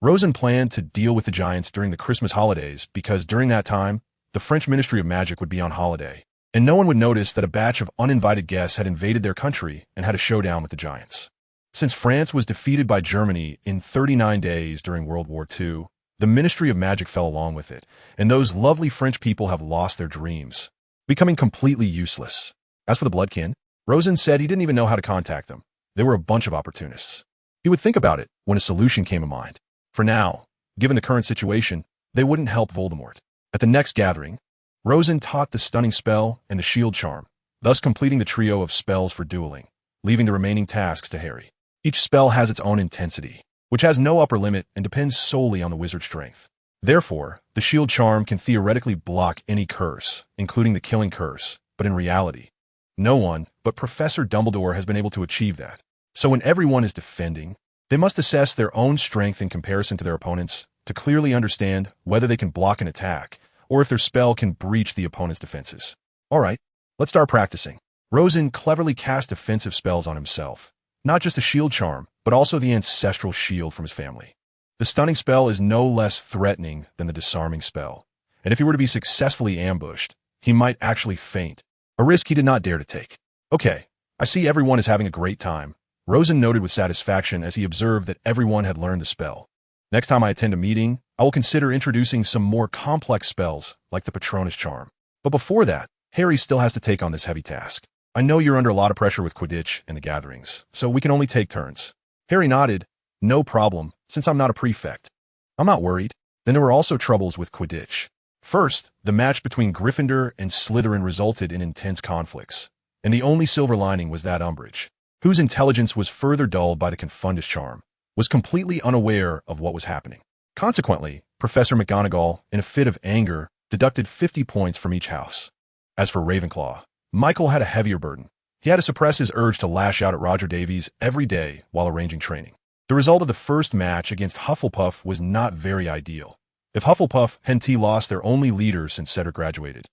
Rosen planned to deal with the giants during the Christmas holidays because during that time, the French Ministry of Magic would be on holiday, and no one would notice that a batch of uninvited guests had invaded their country and had a showdown with the giants. Since France was defeated by Germany in 39 days during World War II, the Ministry of Magic fell along with it, and those lovely French people have lost their dreams, becoming completely useless. As for the bloodkin, Rosen said he didn't even know how to contact them. They were a bunch of opportunists. He would think about it when a solution came to mind. For now, given the current situation, they wouldn't help Voldemort. At the next gathering, Rosen taught the stunning spell and the shield charm, thus completing the trio of spells for dueling, leaving the remaining tasks to Harry. Each spell has its own intensity, which has no upper limit and depends solely on the wizard's strength. Therefore, the shield charm can theoretically block any curse, including the killing curse, but in reality, no one but Professor Dumbledore has been able to achieve that. So when everyone is defending, they must assess their own strength in comparison to their opponents to clearly understand whether they can block an attack or if their spell can breach the opponent's defenses. Alright, let's start practicing. Rosen cleverly cast defensive spells on himself. Not just the shield charm, but also the ancestral shield from his family. The stunning spell is no less threatening than the disarming spell, and if he were to be successfully ambushed, he might actually faint, a risk he did not dare to take. Okay, I see everyone is having a great time, Rosen noted with satisfaction as he observed that everyone had learned the spell. Next time I attend a meeting, I will consider introducing some more complex spells, like the Patronus charm. But before that, Harry still has to take on this heavy task. I know you're under a lot of pressure with Quidditch and the gatherings, so we can only take turns. Harry nodded. No problem, since I'm not a prefect. I'm not worried. Then there were also troubles with Quidditch. First, the match between Gryffindor and Slytherin resulted in intense conflicts, and the only silver lining was that Umbridge, whose intelligence was further dulled by the Confundus charm, was completely unaware of what was happening. Consequently, Professor McGonagall, in a fit of anger, deducted 50 points from each house. As for Ravenclaw, Michael had a heavier burden. He had to suppress his urge to lash out at Roger Davies every day while arranging training. The result of the first match against Hufflepuff was not very ideal. If Hufflepuff hadn't lost their only leader since Cedric graduated,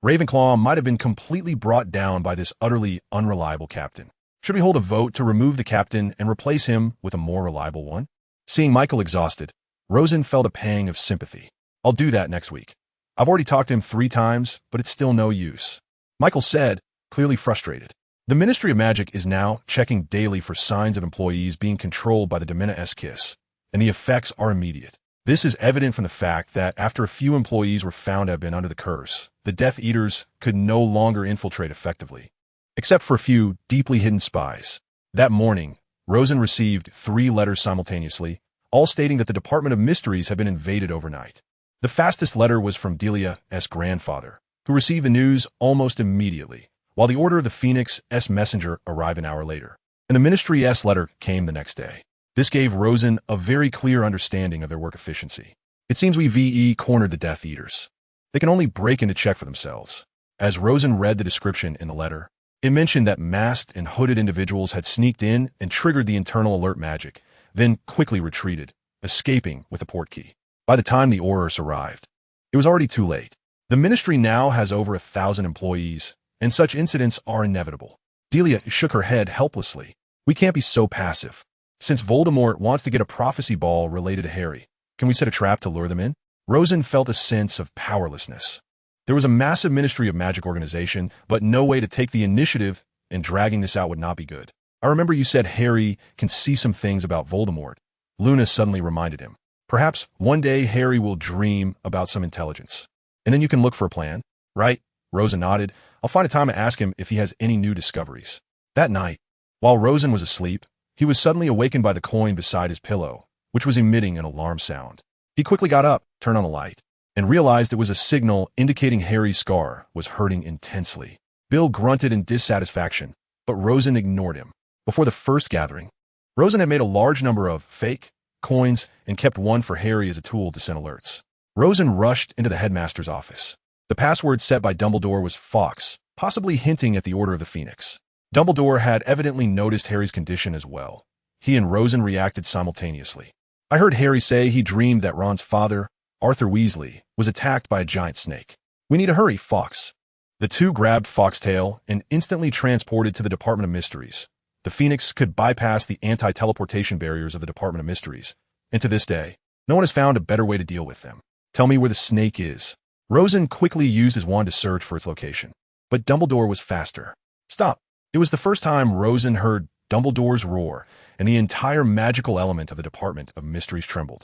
Ravenclaw might have been completely brought down by this utterly unreliable captain. Should we hold a vote to remove the captain and replace him with a more reliable one? Seeing Michael exhausted, Rosen felt a pang of sympathy. I'll do that next week. I've already talked to him 3 times, but it's still no use. Michael said, clearly frustrated. The Ministry of Magic is now checking daily for signs of employees being controlled by the Domina Kiss, and the effects are immediate. This is evident from the fact that after a few employees were found to have been under the curse, the Death Eaters could no longer infiltrate effectively, except for a few deeply hidden spies. That morning, Rosen received 3 letters simultaneously, all stating that the Department of Mysteries had been invaded overnight. The fastest letter was from Delia's grandfather, who received the news almost immediately, while the Order of the Phoenix's messenger arrived an hour later, and the Ministry's letter came the next day. This gave Rosen a very clear understanding of their work efficiency. It seems we cornered the Death Eaters. They can only break into check for themselves. As Rosen read the description in the letter, it mentioned that masked and hooded individuals had sneaked in and triggered the internal alert magic, then quickly retreated, escaping with a portkey. By the time the Aurors arrived, it was already too late. The Ministry now has over 1,000 employees, and such incidents are inevitable. Delia shook her head helplessly. We can't be so passive. Since Voldemort wants to get a prophecy ball related to Harry, can we set a trap to lure them in? Rosen felt a sense of powerlessness. There was a massive Ministry of Magic organization, but no way to take the initiative, and dragging this out would not be good. I remember you said Harry can see some things about Voldemort. Luna suddenly reminded him. Perhaps one day Harry will dream about some intelligence. And then you can look for a plan, right? Rosen nodded. I'll find a time to ask him if he has any new discoveries. That night, while Rosen was asleep, he was suddenly awakened by the coin beside his pillow, which was emitting an alarm sound. He quickly got up, turned on the light, and realized it was a signal indicating Harry's scar was hurting intensely. Bill grunted in dissatisfaction, but Rosen ignored him. Before the first gathering, Rosen had made a large number of fake coins and kept one for Harry as a tool to send alerts. Rosen rushed into the headmaster's office. The password set by Dumbledore was Fox, possibly hinting at the Order of the Phoenix. Dumbledore had evidently noticed Harry's condition as well. He and Rosen reacted simultaneously. I heard Harry say he dreamed that Ron's father, Arthur Weasley, was attacked by a giant snake. We need to hurry, Fox. The two grabbed Foxtail and instantly transported to the Department of Mysteries. The Phoenix could bypass the anti-teleportation barriers of the Department of Mysteries, and to this day, no one has found a better way to deal with them. Tell me where the snake is. Rosen quickly used his wand to search for its location, but Dumbledore was faster. Stop. It was the first time Rosen heard Dumbledore's roar, and the entire magical element of the Department of Mysteries trembled.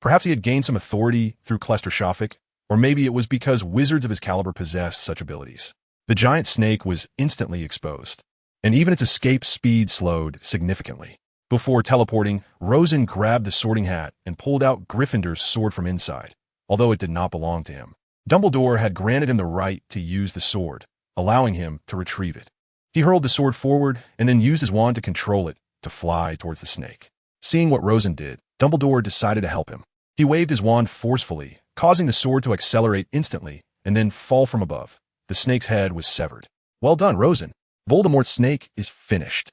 Perhaps he had gained some authority through Cluster-Shofik, or maybe it was because wizards of his caliber possessed such abilities. The giant snake was instantly exposed, and even its escape speed slowed significantly. Before teleporting, Rosen grabbed the sorting hat and pulled out Gryffindor's sword from inside, although it did not belong to him. Dumbledore had granted him the right to use the sword, allowing him to retrieve it. He hurled the sword forward and then used his wand to control it to fly towards the snake. Seeing what Rosen did, Dumbledore decided to help him. He waved his wand forcefully, causing the sword to accelerate instantly and then fall from above. The snake's head was severed. Well done, Rosen. Voldemort's snake is finished.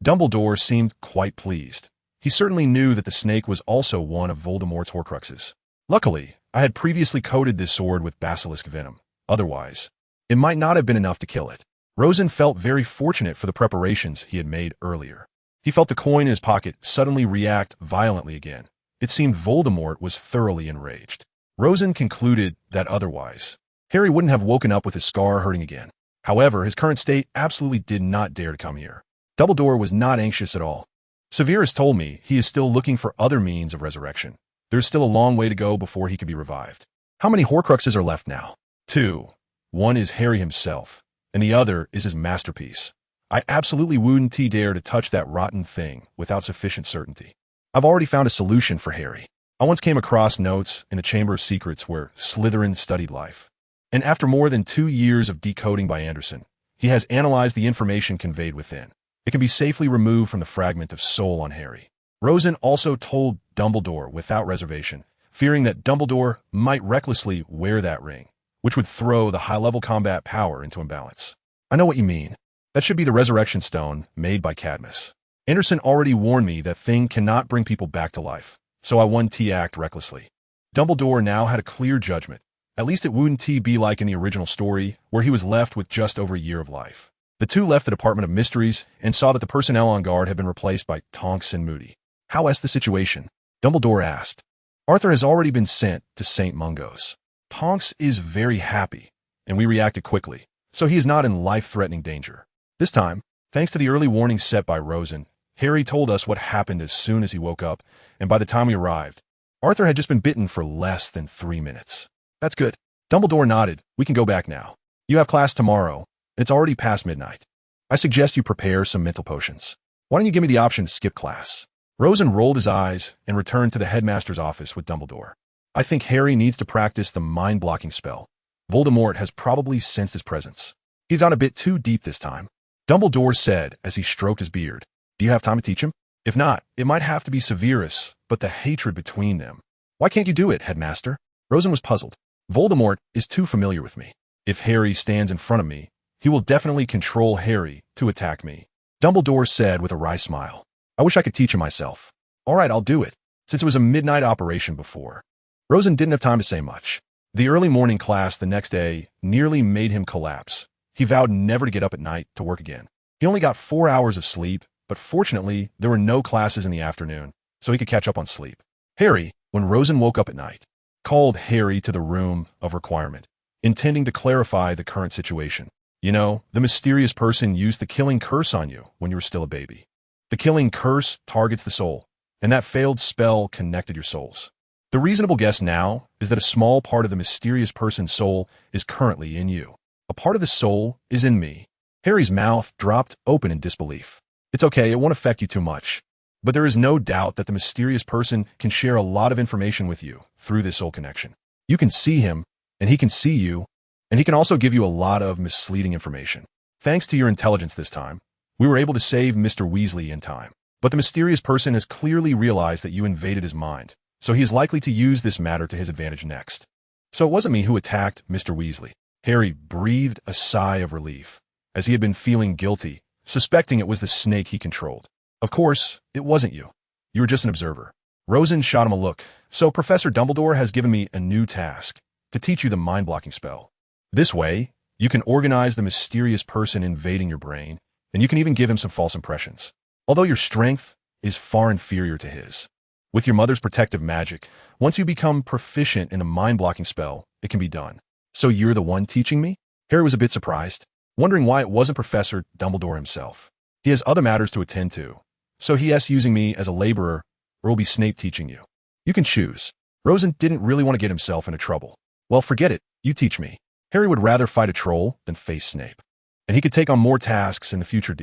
Dumbledore seemed quite pleased. He certainly knew that the snake was also one of Voldemort's Horcruxes. Luckily, I had previously coated this sword with basilisk venom. Otherwise, it might not have been enough to kill it. Rosen felt very fortunate for the preparations he had made earlier. He felt the coin in his pocket suddenly react violently again. It seemed Voldemort was thoroughly enraged. Rosen concluded that otherwise, Harry wouldn't have woken up with his scar hurting again. However, his current state absolutely did not dare to come here. Dumbledore was not anxious at all. Severus told me he is still looking for other means of resurrection. There's still a long way to go before he can be revived. How many Horcruxes are left now? 2. One is Harry himself, and the other is his masterpiece. I absolutely wouldn't dare to touch that rotten thing without sufficient certainty. I've already found a solution for Harry. I once came across notes in the Chamber of Secrets where Slytherin studied life. And after more than 2 years of decoding by Anderson, he has analyzed the information conveyed within. It can be safely removed from the fragment of soul on Harry. Rosen also told Dumbledore without reservation, fearing that Dumbledore might recklessly wear that ring, which would throw the high-level combat power into imbalance. I know what you mean. That should be the resurrection stone made by Cadmus. Anderson already warned me that thing cannot bring people back to life, so I wouldn't act recklessly. Dumbledore now had a clear judgment. At least it wouldn't be like in the original story, where he was left with just over a year of life. The two left the Department of Mysteries and saw that the personnel on guard had been replaced by Tonks and Moody. How is the situation? Dumbledore asked. Arthur has already been sent to St. Mungo's. Tonks is very happy, and we reacted quickly, so he is not in life-threatening danger. This time, Thanks to the early warning set by Rosen, Harry told us what happened as soon as he woke up, and by the time we arrived, Arthur had just been bitten for less than 3 minutes. That's good. Dumbledore nodded. We can go back now. You have class tomorrow, and it's already past midnight. I suggest you prepare some mental potions. Why don't you give me the option to skip class? Rosen rolled his eyes and returned to the headmaster's office with Dumbledore. I think Harry needs to practice the mind-blocking spell. Voldemort has probably sensed his presence. He's gone a bit too deep this time. Dumbledore said as he stroked his beard. Do you have time to teach him? If not, it might have to be Severus, but the hatred between them. Why can't you do it, headmaster? Rosen was puzzled. Voldemort is too familiar with me. If Harry stands in front of me, he will definitely control Harry to attack me. Dumbledore said with a wry smile. I wish I could teach him myself. All right, I'll do it, since it was a midnight operation before. Rosen didn't have time to say much. The early morning class the next day nearly made him collapse. He vowed never to get up at night to work again. He only got 4 hours of sleep, but fortunately, there were no classes in the afternoon, so he could catch up on sleep. Harry, when Rosen woke up at night, called Harry to the room of requirement, intending to clarify the current situation. You know, the mysterious person used the killing curse on you when you were still a baby. The killing curse targets the soul, and that failed spell connected your souls. The reasonable guess now is that a small part of the mysterious person's soul is currently in you. A part of the soul is in me. Harry's mouth dropped open in disbelief. It's okay, it won't affect you too much. But there is no doubt that the mysterious person can share a lot of information with you through this soul connection. You can see him, and he can see you, and he can also give you a lot of misleading information. Thanks to your intelligence this time, we were able to save Mr. Weasley in time. But the mysterious person has clearly realized that you invaded his mind, so he is likely to use this matter to his advantage next. So it wasn't me who attacked Mr. Weasley. Harry breathed a sigh of relief, as he had been feeling guilty, suspecting it was the snake he controlled. Of course, it wasn't you. You were just an observer. Rosen shot him a look. So Professor Dumbledore has given me a new task, to teach you the mind-blocking spell. This way, you can organize the mysterious person invading your brain, and you can even give him some false impressions. Although your strength is far inferior to his. With your mother's protective magic, once you become proficient in the mind-blocking spell, it can be done. So you're the one teaching me? Harry was a bit surprised, wondering why it wasn't Professor Dumbledore himself. He has other matters to attend to, so he is using me as a laborer, or will be Snape teaching you. You can choose. Rosen didn't really want to get himself into trouble. Well, forget it, you teach me. Harry would rather fight a troll than face Snape. And he could take on more tasks in the future.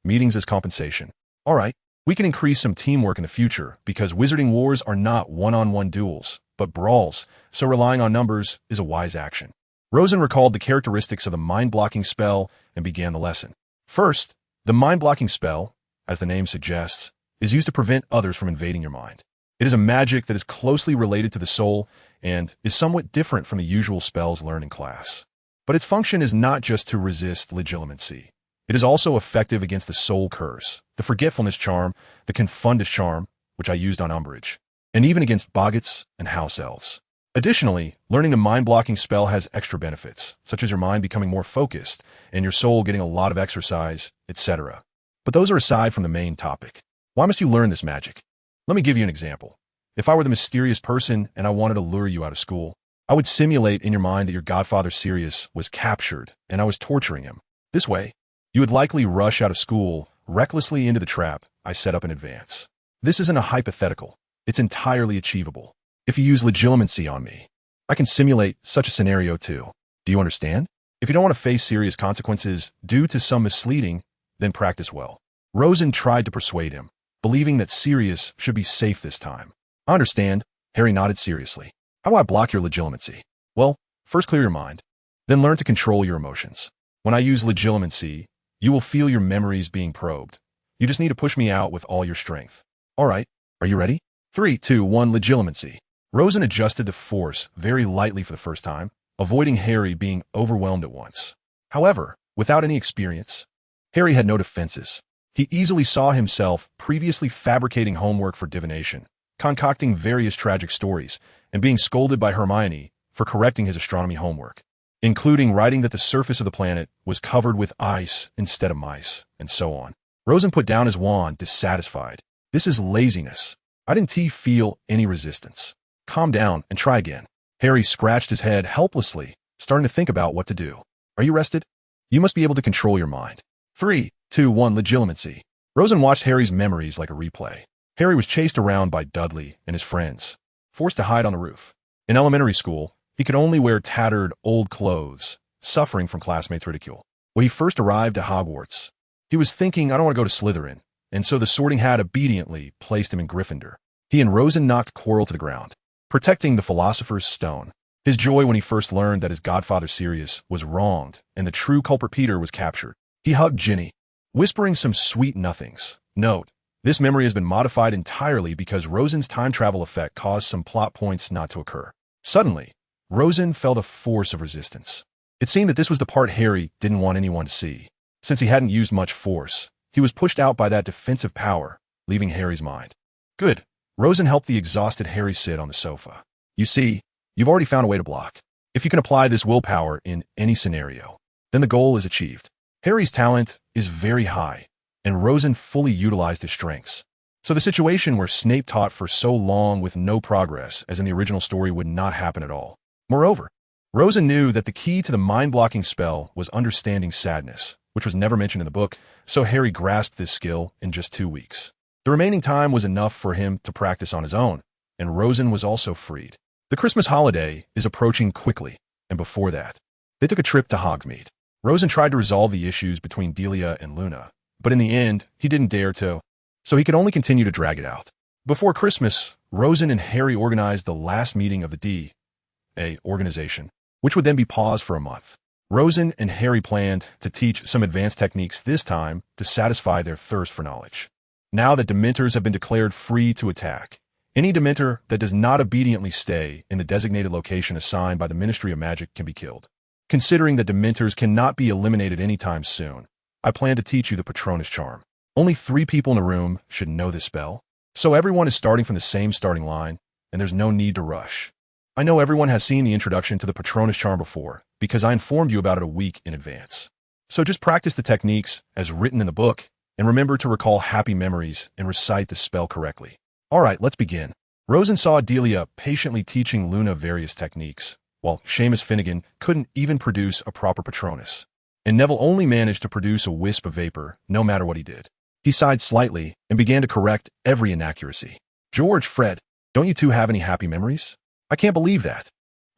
Meetings as compensation. All right, we can increase some teamwork in the future because wizarding wars are not one-on-one duels, but brawls, so relying on numbers is a wise action. Rosen recalled the characteristics of the mind-blocking spell and began the lesson. First, the mind-blocking spell, as the name suggests, is used to prevent others from invading your mind. It is a magic that is closely related to the soul and is somewhat different from the usual spells learned in class. But its function is not just to resist legilimency. It is also effective against the soul curse, the forgetfulness charm, the confundus charm, which I used on Umbridge, and even against boggarts and house elves. Additionally, learning the mind-blocking spell has extra benefits, such as your mind becoming more focused and your soul getting a lot of exercise, etc. But those are aside from the main topic. Why must you learn this magic? Let me give you an example. If I were the mysterious person and I wanted to lure you out of school, I would simulate in your mind that your godfather Sirius was captured and I was torturing him. This way, you would likely rush out of school recklessly into the trap I set up in advance. This isn't a hypothetical. It's entirely achievable. If you use legilimency on me, I can simulate such a scenario too. Do you understand? If you don't want to face serious consequences due to some misleading, then practice well. Rosen tried to persuade him, believing that Sirius should be safe this time. I understand. Harry nodded seriously. How do I block your legilimency? Well, first clear your mind, then learn to control your emotions. When I use legilimency, you will feel your memories being probed. You just need to push me out with all your strength. All right, are you ready? 3, 2, 1, legilimency. Rosen adjusted the force very lightly for the first time, avoiding Harry being overwhelmed at once. However, without any experience, Harry had no defenses. He easily saw himself previously fabricating homework for divination, concocting various tragic stories, and being scolded by Hermione for correcting his astronomy homework, including writing that the surface of the planet was covered with ice instead of mice, and so on. Rosen put down his wand, dissatisfied. This is laziness. I didn't feel any resistance. Calm down and try again. Harry scratched his head helplessly, starting to think about what to do. Are you rested? You must be able to control your mind. 3, 2, 1. Legitimacy. Rosen watched Harry's memories like a replay. Harry was chased around by Dudley and his friends, forced to hide on the roof. In elementary school, he could only wear tattered, old clothes, suffering from classmates' ridicule. When he first arrived at Hogwarts, he was thinking, I don't want to go to Slytherin, and so the Sorting Hat obediently placed him in Gryffindor. He and Rosen knocked Quirrell to the ground, protecting the Philosopher's Stone. His joy when he first learned that his godfather Sirius was wronged and the true culprit Peter was captured. He hugged Ginny, whispering some sweet nothings. Note, this memory has been modified entirely because Rosen's time travel effect caused some plot points not to occur. Suddenly, Rosen felt a force of resistance. It seemed that this was the part Harry didn't want anyone to see. Since he hadn't used much force, he was pushed out by that defensive power, leaving Harry's mind. Good. Rosen helped the exhausted Harry sit on the sofa. You see, you've already found a way to block. If you can apply this willpower in any scenario, then the goal is achieved. Harry's talent is very high, and Rosen fully utilized his strengths. So the situation where Snape taught for so long with no progress, as in the original story, would not happen at all. Moreover, Rosen knew that the key to the mind-blocking spell was understanding sadness, which was never mentioned in the book, so Harry grasped this skill in just 2 weeks. The remaining time was enough for him to practice on his own, and Rosen was also freed. The Christmas holiday is approaching quickly, and before that, they took a trip to Hogsmeade. Rosen tried to resolve the issues between Delia and Luna, but in the end, he didn't dare to, so he could only continue to drag it out. Before Christmas, Rosen and Harry organized the last meeting of the D.A. organization, which would then be paused for a month. Rosen and Harry planned to teach some advanced techniques this time to satisfy their thirst for knowledge. Now that Dementors have been declared free to attack, any Dementor that does not obediently stay in the designated location assigned by the Ministry of Magic can be killed. Considering that Dementors cannot be eliminated anytime soon, I plan to teach you the Patronus Charm. Only 3 people in the room should know this spell, so everyone is starting from the same starting line, and there's no need to rush. I know everyone has seen the introduction to the Patronus Charm before, because I informed you about it a week in advance. So just practice the techniques as written in the book, and remember to recall happy memories and recite the spell correctly. Alright, let's begin. Rosen saw Delia patiently teaching Luna various techniques, while Seamus Finnegan couldn't even produce a proper Patronus. And Neville only managed to produce a wisp of vapor, no matter what he did. He sighed slightly and began to correct every inaccuracy. George, Fred, don't you two have any happy memories? I can't believe that.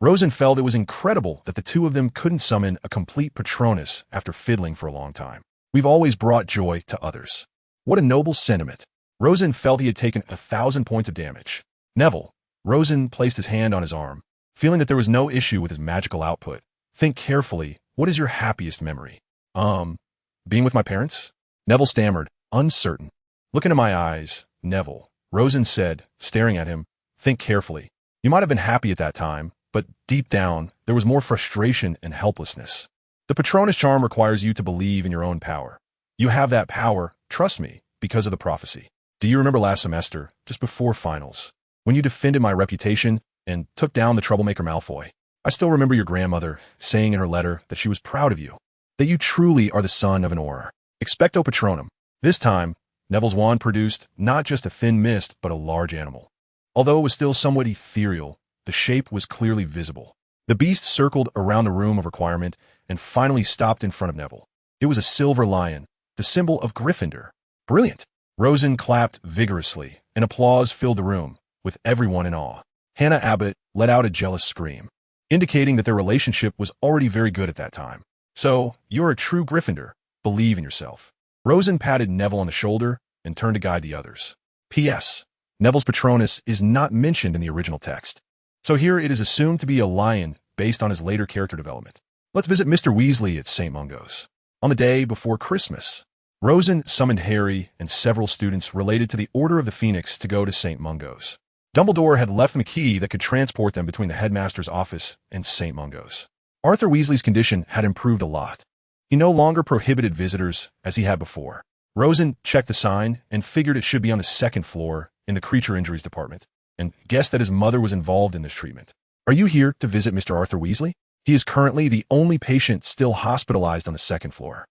Rosen felt it was incredible that the two of them couldn't summon a complete Patronus after fiddling for a long time. We've always brought joy to others. What a noble sentiment. Rosen felt he had taken 1,000 points of damage. Neville. Rosen placed his hand on his arm, feeling that there was no issue with his magical output. Think carefully. What is your happiest memory? Being with my parents? Neville stammered, uncertain. Look into my eyes, Neville. Rosen said, staring at him. Think carefully. You might have been happy at that time, but deep down, there was more frustration and helplessness. The Patronus Charm requires you to believe in your own power. You have that power, trust me, because of the prophecy. Do you remember last semester, just before finals, when you defended my reputation and took down the troublemaker Malfoy? I still remember your grandmother saying in her letter that she was proud of you, that you truly are the son of an Auror. Expecto Patronum. This time, Neville's wand produced not just a thin mist, but a large animal. Although it was still somewhat ethereal, the shape was clearly visible. The beast circled around the room of requirement and finally stopped in front of Neville. It was a silver lion, the symbol of Gryffindor. Brilliant. Rosen clapped vigorously, and applause filled the room, with everyone in awe. Hannah Abbott let out a jealous scream, indicating that their relationship was already very good at that time. So, you're a true Gryffindor. Believe in yourself. Rosen patted Neville on the shoulder and turned to guide the others. P.S. Neville's Patronus is not mentioned in the original text, so here it is assumed to be a lion based on his later character development. Let's visit Mr. Weasley at St. Mungo's. On the day before Christmas, Rosen summoned Harry and several students related to the Order of the Phoenix to go to St. Mungo's. Dumbledore had left them a key that could transport them between the headmaster's office and St. Mungo's. Arthur Weasley's condition had improved a lot. He no longer prohibited visitors as he had before. Rosen checked the sign and figured it should be on the 2nd floor in the creature injuries department, and guessed that his mother was involved in this treatment. Are you here to visit Mr. Arthur Weasley? He is currently the only patient still hospitalized on the 2nd floor.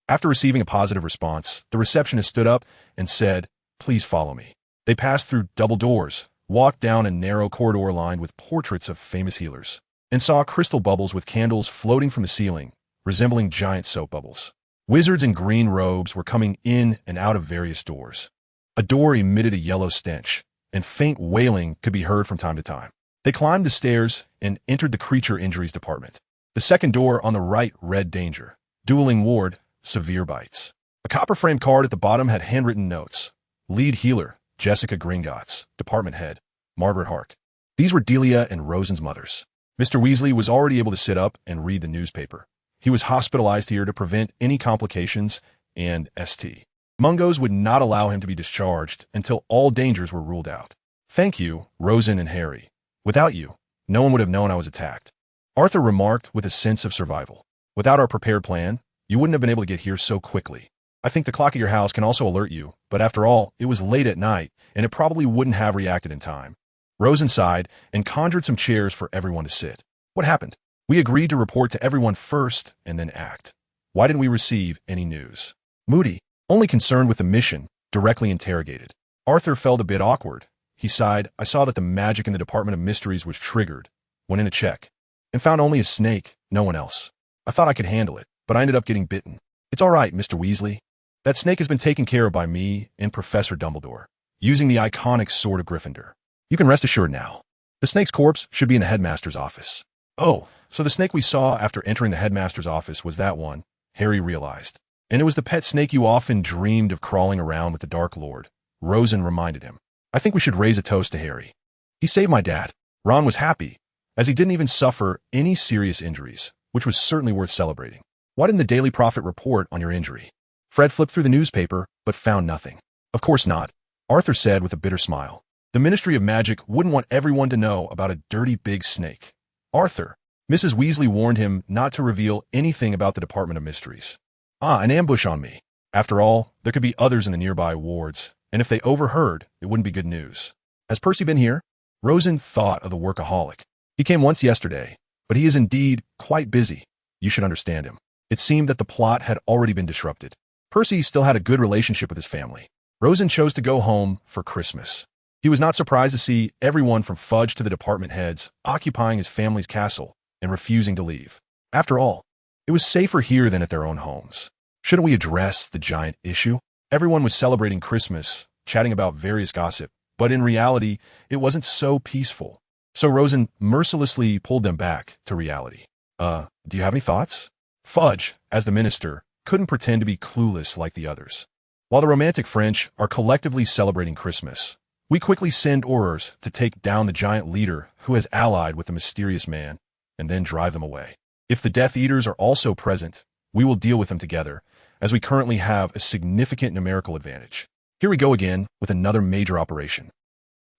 After receiving a positive response, the receptionist stood up and said, "Please follow me." They passed through double doors, walked down a narrow corridor lined with portraits of famous healers, and saw crystal bubbles with candles floating from the ceiling, resembling giant soap bubbles. Wizards in green robes were coming in and out of various doors. A door emitted a yellow stench, and faint wailing could be heard from time to time. They climbed the stairs and entered the creature injuries department. The second door on the right read danger. Dueling ward, severe bites. A copper-framed card at the bottom had handwritten notes. Lead healer, Jessica Gringotts. Department head, Margaret Hark. These were Delia and Rosen's mothers. Mr. Weasley was already able to sit up and read the newspaper. He was hospitalized here to prevent any complications, and St. Mungo's would not allow him to be discharged until all dangers were ruled out. Thank you, Rosen and Harry. Without you, no one would have known I was attacked. Arthur remarked with a sense of survival. Without our prepared plan, you wouldn't have been able to get here so quickly. I think the clock at your house can also alert you, but after all, it was late at night, and it probably wouldn't have reacted in time. Rosen sighed and conjured some chairs for everyone to sit. What happened? We agreed to report to everyone first and then act. Why didn't we receive any news? Moody, only concerned with the mission, directly interrogated. Arthur felt a bit awkward. He sighed. I saw that the magic in the Department of Mysteries was triggered. Went in to check, and found only a snake, no one else. I thought I could handle it, but I ended up getting bitten. It's all right, Mr. Weasley. That snake has been taken care of by me and Professor Dumbledore, using the iconic Sword of Gryffindor. You can rest assured now. The snake's corpse should be in the headmaster's office. Oh, so the snake we saw after entering the headmaster's office was that one, Harry realized. And it was the pet snake you often dreamed of crawling around with the Dark Lord, Rosen reminded him. I think we should raise a toast to Harry. He saved my dad. Ron was happy, as he didn't even suffer any serious injuries, which was certainly worth celebrating. Why didn't the Daily Prophet report on your injury? Fred flipped through the newspaper, but found nothing. Of course not, Arthur said with a bitter smile. The Ministry of Magic wouldn't want everyone to know about a dirty big snake. Arthur, Mrs. Weasley warned him not to reveal anything about the Department of Mysteries. An ambush on me. After all, there could be others in the nearby wards, and if they overheard, it wouldn't be good news. Has Percy been here? Rosen thought of the workaholic. He came once yesterday, but he is indeed quite busy. You should understand him. It seemed that the plot had already been disrupted. Percy still had a good relationship with his family. Rosen chose to go home for Christmas. He was not surprised to see everyone from Fudge to the department heads occupying his family's castle and refusing to leave. After all, it was safer here than at their own homes. Shouldn't we address the giant issue? Everyone was celebrating Christmas, chatting about various gossip, but in reality, it wasn't so peaceful. So Rosen mercilessly pulled them back to reality. Do you have any thoughts? Fudge, as the minister, couldn't pretend to be clueless like the others. While the romantic French are collectively celebrating Christmas, we quickly send Aurors to take down the giant leader who has allied with the mysterious man, and then drive them away. If the Death Eaters are also present, we will deal with them together, as we currently have a significant numerical advantage. Here we go again with another major operation.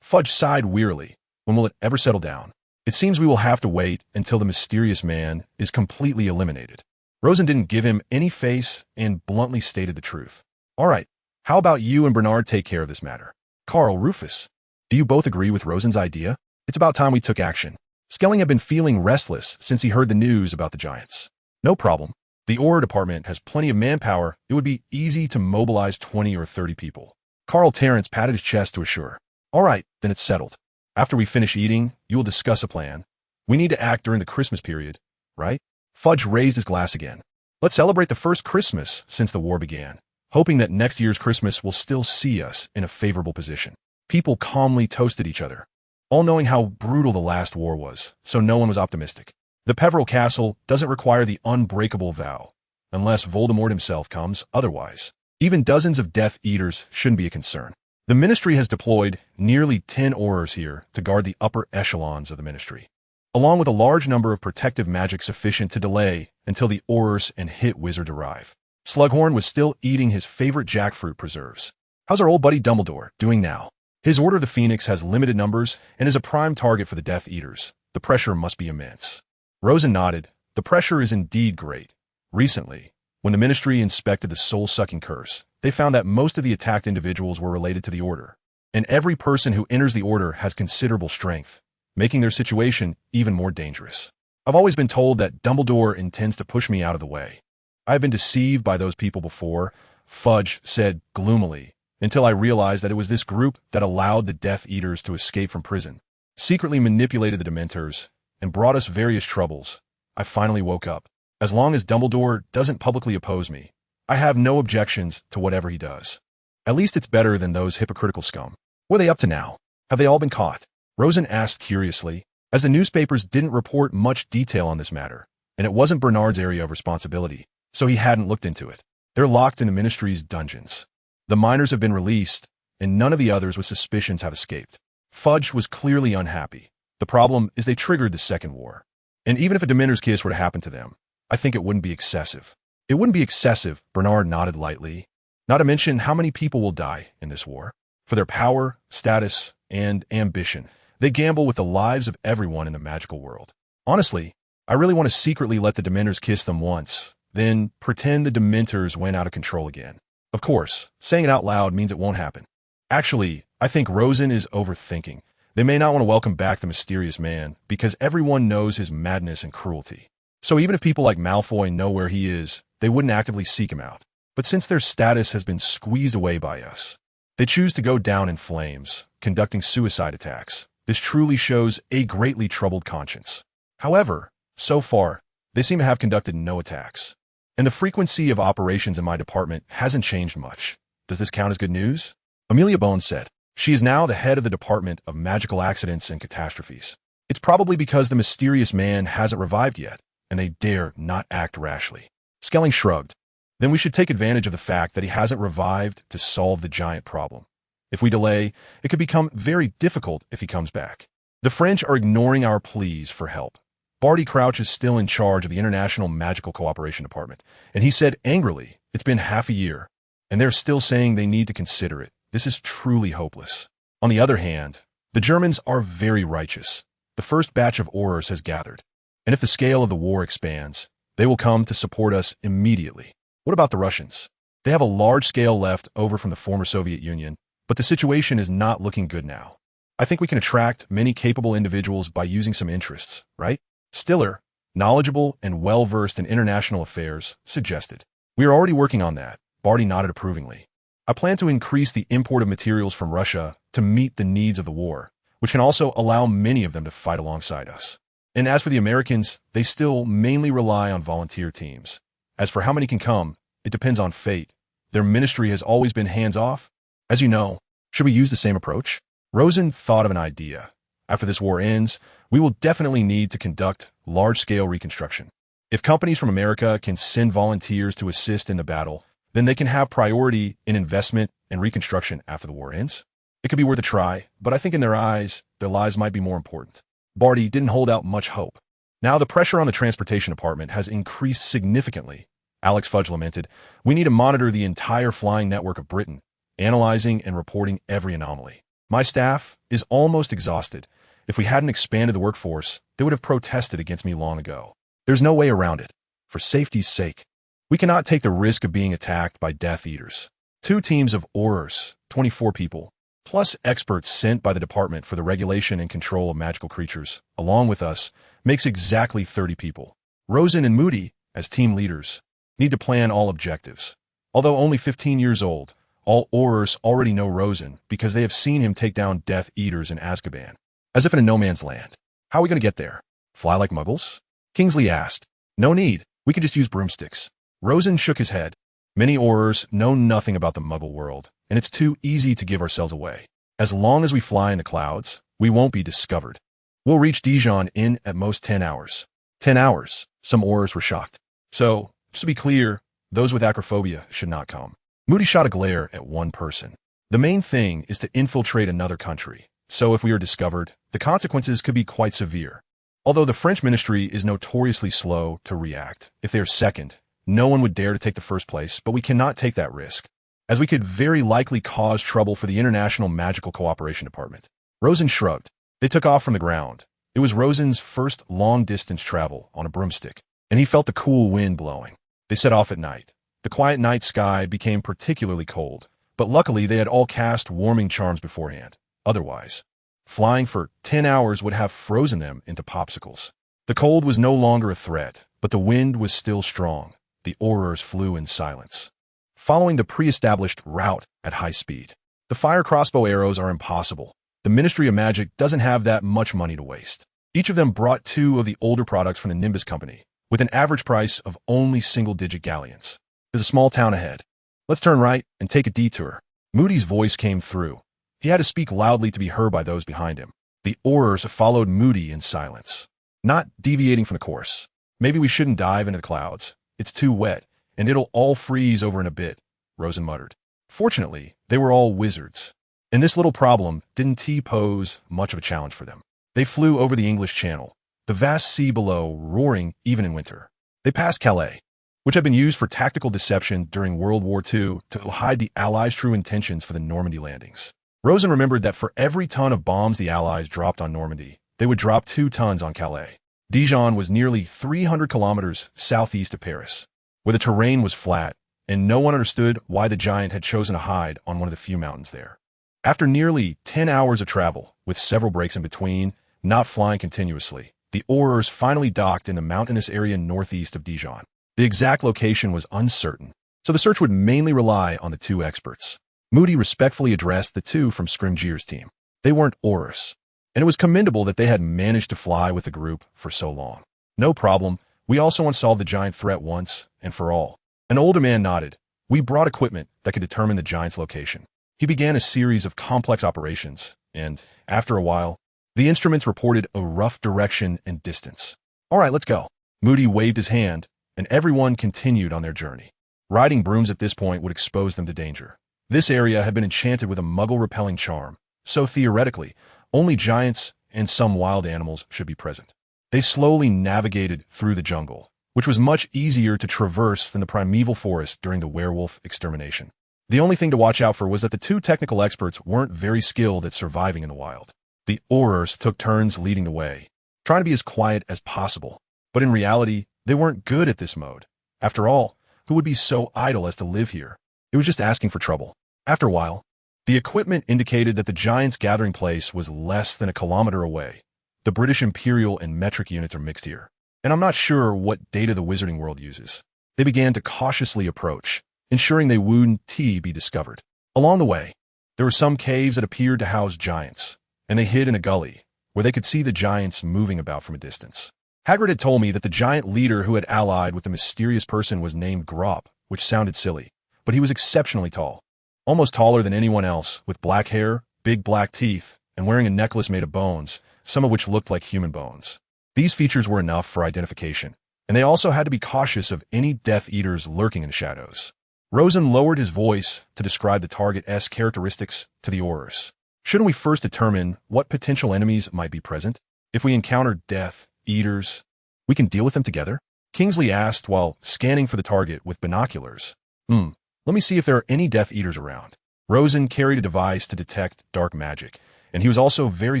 Fudge sighed wearily. When will it ever settle down? It seems we will have to wait until the mysterious man is completely eliminated. Rosen didn't give him any face and bluntly stated the truth. All right, how about you and Bernard take care of this matter? Carl, Rufus, do you both agree with Rosen's idea? It's about time we took action. Skelling had been feeling restless since he heard the news about the giants. No problem. The Auror department has plenty of manpower. It would be easy to mobilize 20 or 30 people. Carl Terrence patted his chest to assure. All right, then it's settled. After we finish eating, you will discuss a plan. We need to act during the Christmas period, right? Fudge raised his glass again. Let's celebrate the first Christmas since the war began, hoping that next year's Christmas will still see us in a favorable position. People calmly toasted each other, all knowing how brutal the last war was, so no one was optimistic. The Peveril Castle doesn't require the unbreakable vow, unless Voldemort himself comes otherwise. Even dozens of Death Eaters shouldn't be a concern. The Ministry has deployed nearly 10 Aurors here to guard the upper echelons of the Ministry, along with a large number of protective magic sufficient to delay until the Aurors and Hit Wizard arrive. Slughorn was still eating his favorite jackfruit preserves. How's our old buddy Dumbledore doing now? His Order of the Phoenix has limited numbers and is a prime target for the Death Eaters. The pressure must be immense. Rosen nodded. The pressure is indeed great. Recently, when the Ministry inspected the soul-sucking curse, they found that most of the attacked individuals were related to the Order, and every person who enters the Order has considerable strength, making their situation even more dangerous. I've always been told that Dumbledore intends to push me out of the way. I have been deceived by those people before, Fudge said gloomily, until I realized that it was this group that allowed the Death Eaters to escape from prison, secretly manipulated the Dementors, and brought us various troubles. I finally woke up. As long as Dumbledore doesn't publicly oppose me, I have no objections to whatever he does. At least it's better than those hypocritical scum. What are they up to now? Have they all been caught? Rosen asked curiously, as the newspapers didn't report much detail on this matter, and it wasn't Bernard's area of responsibility, so he hadn't looked into it. They're locked in the ministry's dungeons. The miners have been released, and none of the others with suspicions have escaped. Fudge was clearly unhappy. The problem is they triggered the Second War. And even if a Dementor's kiss were to happen to them, I think it wouldn't be excessive. It wouldn't be excessive, Bernard nodded lightly. Not to mention how many people will die in this war. For their power, status, and ambition, they gamble with the lives of everyone in the magical world. Honestly, I really want to secretly let the Dementors kiss them once, then pretend the Dementors went out of control again. Of course, saying it out loud means it won't happen. Actually, I think Rosen is overthinking. They may not want to welcome back the mysterious man because everyone knows his madness and cruelty. So even if people like Malfoy know where he is, they wouldn't actively seek him out. But since their status has been squeezed away by us, they choose to go down in flames, conducting suicide attacks. This truly shows a greatly troubled conscience. However, so far, they seem to have conducted no attacks. And the frequency of operations in my department hasn't changed much. Does this count as good news? Amelia Bones said. She is now the head of the Department of Magical Accidents and Catastrophes. It's probably because the mysterious man hasn't revived yet, and they dare not act rashly. Skelling shrugged. Then we should take advantage of the fact that he hasn't revived to solve the giant problem. If we delay, it could become very difficult if he comes back. The French are ignoring our pleas for help. Barty Crouch is still in charge of the International Magical Cooperation Department, and he said angrily, it's been half a year, and they're still saying they need to consider it. This is truly hopeless. On the other hand, the Germans are very righteous. The first batch of Aurors has gathered, and if the scale of the war expands, they will come to support us immediately. What about the Russians? They have a large scale left over from the former Soviet Union, but the situation is not looking good now. I think we can attract many capable individuals by using some interests, right? Stiller, knowledgeable and well-versed in international affairs, suggested. We are already working on that. Barty nodded approvingly. I plan to increase the import of materials from Russia to meet the needs of the war, which can also allow many of them to fight alongside us. And as for the Americans, they still mainly rely on volunteer teams. As for how many can come, it depends on fate. Their ministry has always been hands-off. As you know, should we use the same approach? Rosen thought of an idea. After this war ends, we will definitely need to conduct large-scale reconstruction. If companies from America can send volunteers to assist in the battle, then they can have priority in investment and reconstruction after the war ends. It could be worth a try, but I think in their eyes, their lives might be more important. Barty didn't hold out much hope. Now the pressure on the transportation department has increased significantly. Alex Fudge lamented, we need to monitor the entire flying network of Britain, analyzing and reporting every anomaly. My staff is almost exhausted. If we hadn't expanded the workforce, they would have protested against me long ago. There's no way around it. For safety's sake, we cannot take the risk of being attacked by Death Eaters. 2 teams of Aurors, 24 people, plus experts sent by the department for the regulation and control of magical creatures, along with us, makes exactly 30 people. Rosen and Moody, as team leaders, need to plan all objectives. Although only 15 years old, all Aurors already know Rosen because they have seen him take down Death Eaters in Azkaban, as if in a no-man's land. How are we going to get there? Fly like muggles? Kingsley asked. No need. We can just use broomsticks. Rosen shook his head. Many Aurors know nothing about the Muggle world, and it's too easy to give ourselves away. As long as we fly in the clouds, we won't be discovered. We'll reach Dijon in at most 10 hours. 10 hours. Some Aurors were shocked. So, just to be clear, those with acrophobia should not come. Moody shot a glare at one person. The main thing is to infiltrate another country, so if we are discovered, the consequences could be quite severe. Although the French ministry is notoriously slow to react, if they are second, no one would dare to take the first place, but we cannot take that risk, as we could very likely cause trouble for the International Magical Cooperation Department. Rosen shrugged. They took off from the ground. It was Rosen's first long-distance travel on a broomstick, and he felt the cool wind blowing. They set off at night. The quiet night sky became particularly cold, but luckily they had all cast warming charms beforehand. Otherwise, flying for 10 hours would have frozen them into popsicles. The cold was no longer a threat, but the wind was still strong. The Aurors flew in silence, following the pre-established route at high speed. The fire crossbow arrows are impossible. The Ministry of Magic doesn't have that much money to waste. Each of them brought 2 of the older products from the Nimbus Company, with an average price of only single-digit galleons. There's a small town ahead. Let's turn right and take a detour. Moody's voice came through. He had to speak loudly to be heard by those behind him. The Aurors followed Moody in silence, not deviating from the course. Maybe we shouldn't dive into the clouds. It's too wet, and it'll all freeze over in a bit, Rosen muttered. Fortunately, they were all wizards, and this little problem didn't pose much of a challenge for them. They flew over the English Channel, the vast sea below roaring even in winter. They passed Calais, which had been used for tactical deception during World War II to hide the Allies' true intentions for the Normandy landings. Rosen remembered that for every ton of bombs the Allies dropped on Normandy, they would drop 2 tons on Calais. Dijon was nearly 300 kilometers southeast of Paris, where the terrain was flat, and no one understood why the giant had chosen to hide on one of the few mountains there. After nearly 10 hours of travel, with several breaks in between, not flying continuously, the Aurors finally docked in the mountainous area northeast of Dijon. The exact location was uncertain, so the search would mainly rely on the 2 experts. Moody respectfully addressed the 2 from Scrimgeour's team. They weren't Aurors, and it was commendable that they had managed to fly with the group for so long. No problem. We also want to solve the giant threat once and for all. An older man nodded. We brought equipment that could determine the giant's location. He began a series of complex operations, and after a while, the instruments reported a rough direction and distance. All right, let's go. Moody waved his hand, and everyone continued on their journey. Riding brooms at this point would expose them to danger. This area had been enchanted with a muggle-repelling charm, so theoretically, only giants and some wild animals should be present. They slowly navigated through the jungle, which was much easier to traverse than the primeval forest during the werewolf extermination. The only thing to watch out for was that the 2 technical experts weren't very skilled at surviving in the wild. The Aurors took turns leading the way, trying to be as quiet as possible, but in reality, they weren't good at this mode. After all, who would be so idle as to live here? It was just asking for trouble. After a while, the equipment indicated that the giant's gathering place was less than a kilometer away. The British imperial and metric units are mixed here, and I'm not sure what data the wizarding world uses. They began to cautiously approach, ensuring they wouldn't be discovered. Along the way, there were some caves that appeared to house giants, and they hid in a gully, where they could see the giants moving about from a distance. Hagrid had told me that the giant leader who had allied with the mysterious person was named Grop, which sounded silly, but he was exceptionally tall. Almost taller than anyone else, with black hair, big black teeth, and wearing a necklace made of bones, some of which looked like human bones. These features were enough for identification, and they also had to be cautious of any Death Eaters lurking in the shadows. Rosen lowered his voice to describe the target's characteristics to the Aurors. Shouldn't we first determine what potential enemies might be present? If we encounter Death Eaters, we can deal with them together? Kingsley asked while scanning for the target with binoculars. Let me see if there are any Death Eaters around. Rosen carried a device to detect dark magic, and he was also very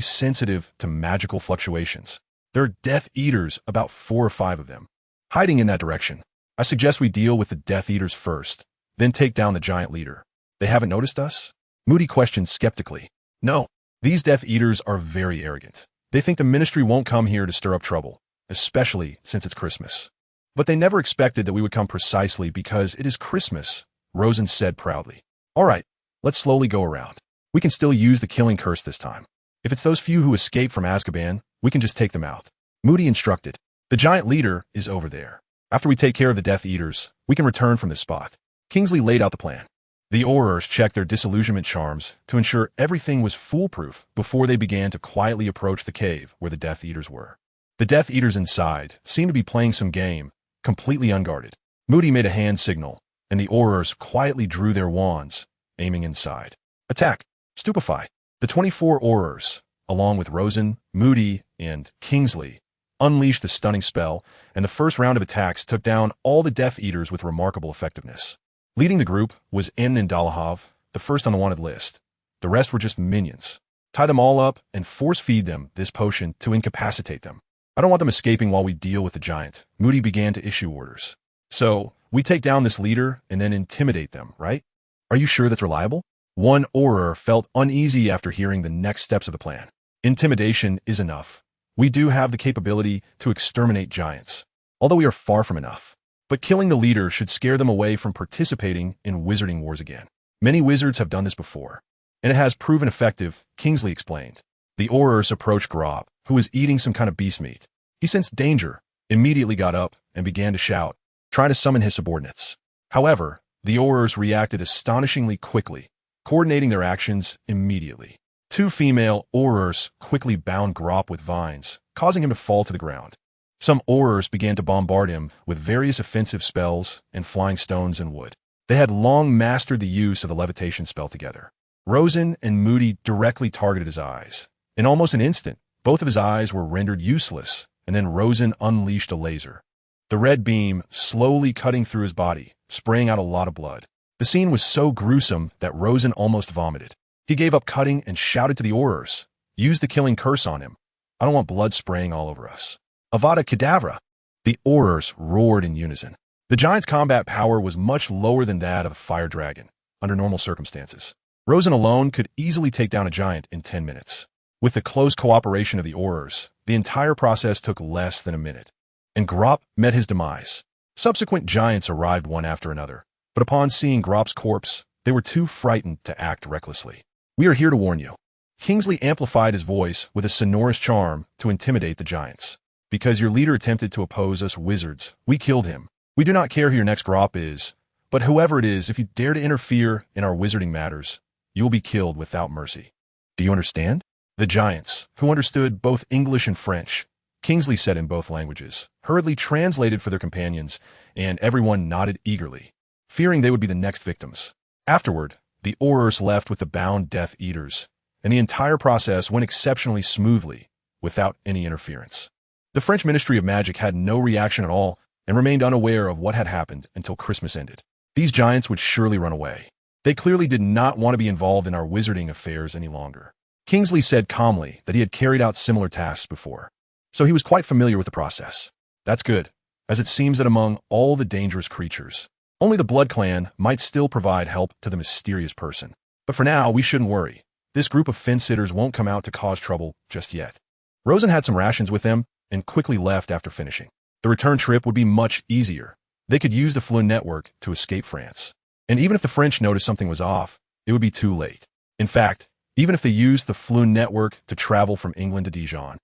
sensitive to magical fluctuations. There are Death Eaters, about 4 or 5 of them, hiding in that direction. I suggest we deal with the Death Eaters first, then take down the giant leader. They haven't noticed us? Moody questioned skeptically. No, these Death Eaters are very arrogant. They think the Ministry won't come here to stir up trouble, especially since it's Christmas. But they never expected that we would come precisely because it is Christmas, Rosen said proudly. All right, let's slowly go around. We can still use the killing curse this time. If it's those few who escaped from Azkaban, we can just take them out. Moody instructed. The giant leader is over there. After we take care of the Death Eaters, we can return from this spot. Kingsley laid out the plan. The Aurors checked their disillusionment charms to ensure everything was foolproof before they began to quietly approach the cave where the Death Eaters were. The Death Eaters inside seemed to be playing some game, completely unguarded. Moody made a hand signal, and the Aurors quietly drew their wands, aiming inside. Attack! Stupefy! The 24 Aurors, along with Rosen, Moody, and Kingsley, unleashed the stunning spell, and the first round of attacks took down all the Death Eaters with remarkable effectiveness. Leading the group was N and Dalahov, the first on the wanted list. The rest were just minions. Tie them all up and force-feed them this potion to incapacitate them. I don't want them escaping while we deal with the giant. Moody began to issue orders. So, we take down this leader and then intimidate them, right? Are you sure that's reliable? One Auror felt uneasy after hearing the next steps of the plan. Intimidation is enough. We do have the capability to exterminate giants, although we are far from enough. But killing the leader should scare them away from participating in wizarding wars again. Many wizards have done this before, and it has proven effective, Kingsley explained. The Aurors approached Grob, who was eating some kind of beast meat. He sensed danger, immediately got up, and began to shout, trying to summon his subordinates. However, the Aurors reacted astonishingly quickly, coordinating their actions immediately. Two female Aurors quickly bound Grop with vines, causing him to fall to the ground. Some Aurors began to bombard him with various offensive spells and flying stones and wood. They had long mastered the use of the levitation spell together. Rosen and Moody directly targeted his eyes. In almost an instant, both of his eyes were rendered useless, and then Rosen unleashed a laser. The red beam slowly cutting through his body, spraying out a lot of blood. The scene was so gruesome that Rosen almost vomited. He gave up cutting and shouted to the Aurors, "Use the killing curse on him. I don't want blood spraying all over us." Avada Kedavra! The Aurors roared in unison. The giant's combat power was much lower than that of a fire dragon, under normal circumstances. Rosen alone could easily take down a giant in 10 minutes. With the close cooperation of the Aurors, the entire process took less than a minute. And Grop met his demise. Subsequent giants arrived one after another, but upon seeing Grop's corpse, they were too frightened to act recklessly. "We are here to warn you." Kingsley amplified his voice with a sonorous charm to intimidate the giants. "Because your leader attempted to oppose us wizards, we killed him. We do not care who your next Grop is, but whoever it is, if you dare to interfere in our wizarding matters, you will be killed without mercy. Do you understand?" The giants, who understood both English and French, Kingsley said in both languages, hurriedly translated for their companions, and everyone nodded eagerly, fearing they would be the next victims. Afterward, the Aurors left with the bound Death Eaters, and the entire process went exceptionally smoothly, without any interference. The French Ministry of Magic had no reaction at all and remained unaware of what had happened until Christmas ended. These giants would surely run away. They clearly did not want to be involved in our wizarding affairs any longer. Kingsley said calmly that he had carried out similar tasks before, so he was quite familiar with the process. "That's good, as it seems that among all the dangerous creatures, only the Blood Clan might still provide help to the mysterious person. But for now, we shouldn't worry. This group of fence-sitters won't come out to cause trouble just yet." Rosen had some rations with them and quickly left after finishing. The return trip would be much easier. They could use the Flun network to escape France. And even if the French noticed something was off, it would be too late. In fact, even if they used the Flun network to travel from England to Dijon,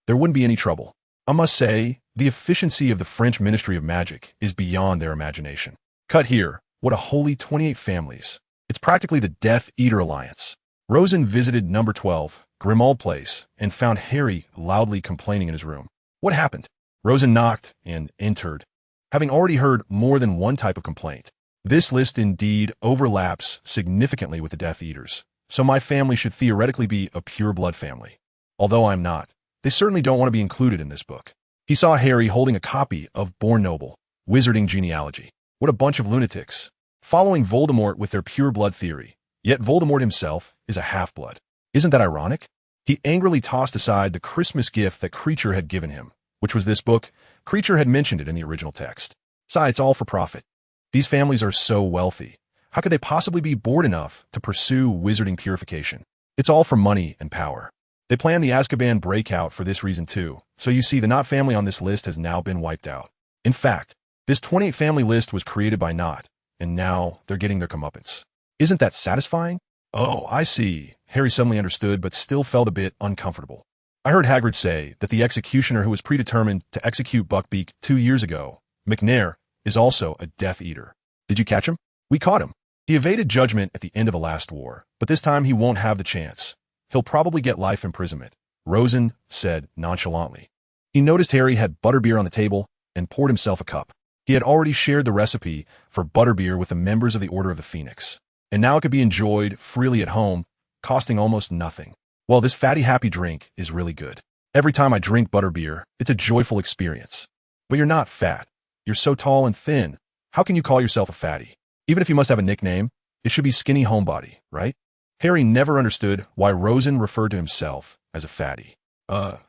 there wouldn't be any trouble. I must say, the efficiency of the French Ministry of Magic is beyond their imagination. Cut here, what a holy 28 families. It's practically the Death Eater Alliance. Rosen visited number 12, Grimald Place, and found Harry loudly complaining in his room. What happened? Rosen knocked and entered, having already heard more than one type of complaint. This list indeed overlaps significantly with the Death Eaters, so my family should theoretically be a pure blood family. Although I'm not, they certainly don't want to be included in this book. He saw Harry holding a copy of Born Noble, Wizarding Genealogy. What a bunch of lunatics, following Voldemort with their pure blood theory. Yet Voldemort himself is a half-blood. Isn't that ironic? He angrily tossed aside the Christmas gift that Creature had given him, which was this book. Creature had mentioned it in the original text. Besides, all for profit. These families are so wealthy. How could they possibly be bored enough to pursue wizarding purification? It's all for money and power. They planned the Azkaban breakout for this reason too, so you see the Knot family on this list has now been wiped out. In fact, this 28 family list was created by Knot, and now they're getting their comeuppance. Isn't that satisfying? Oh, I see. Harry suddenly understood, but still felt a bit uncomfortable. I heard Hagrid say that the executioner who was predetermined to execute Buckbeak 2 years ago, McNair, is also a Death Eater. Did you catch him? We caught him. He evaded judgment at the end of the last war, but this time he won't have the chance. He'll probably get life imprisonment, Rosen said nonchalantly. He noticed Harry had butterbeer on the table and poured himself a cup. He had already shared the recipe for butterbeer with the members of the Order of the Phoenix, and now it could be enjoyed freely at home, costing almost nothing. Well, this fatty happy drink is really good. Every time I drink butterbeer, it's a joyful experience. But you're not fat. You're so tall and thin. How can you call yourself a fatty? Even if you must have a nickname, it should be Skinny Homebody, right? Harry never understood why Rosen referred to himself as a fatty.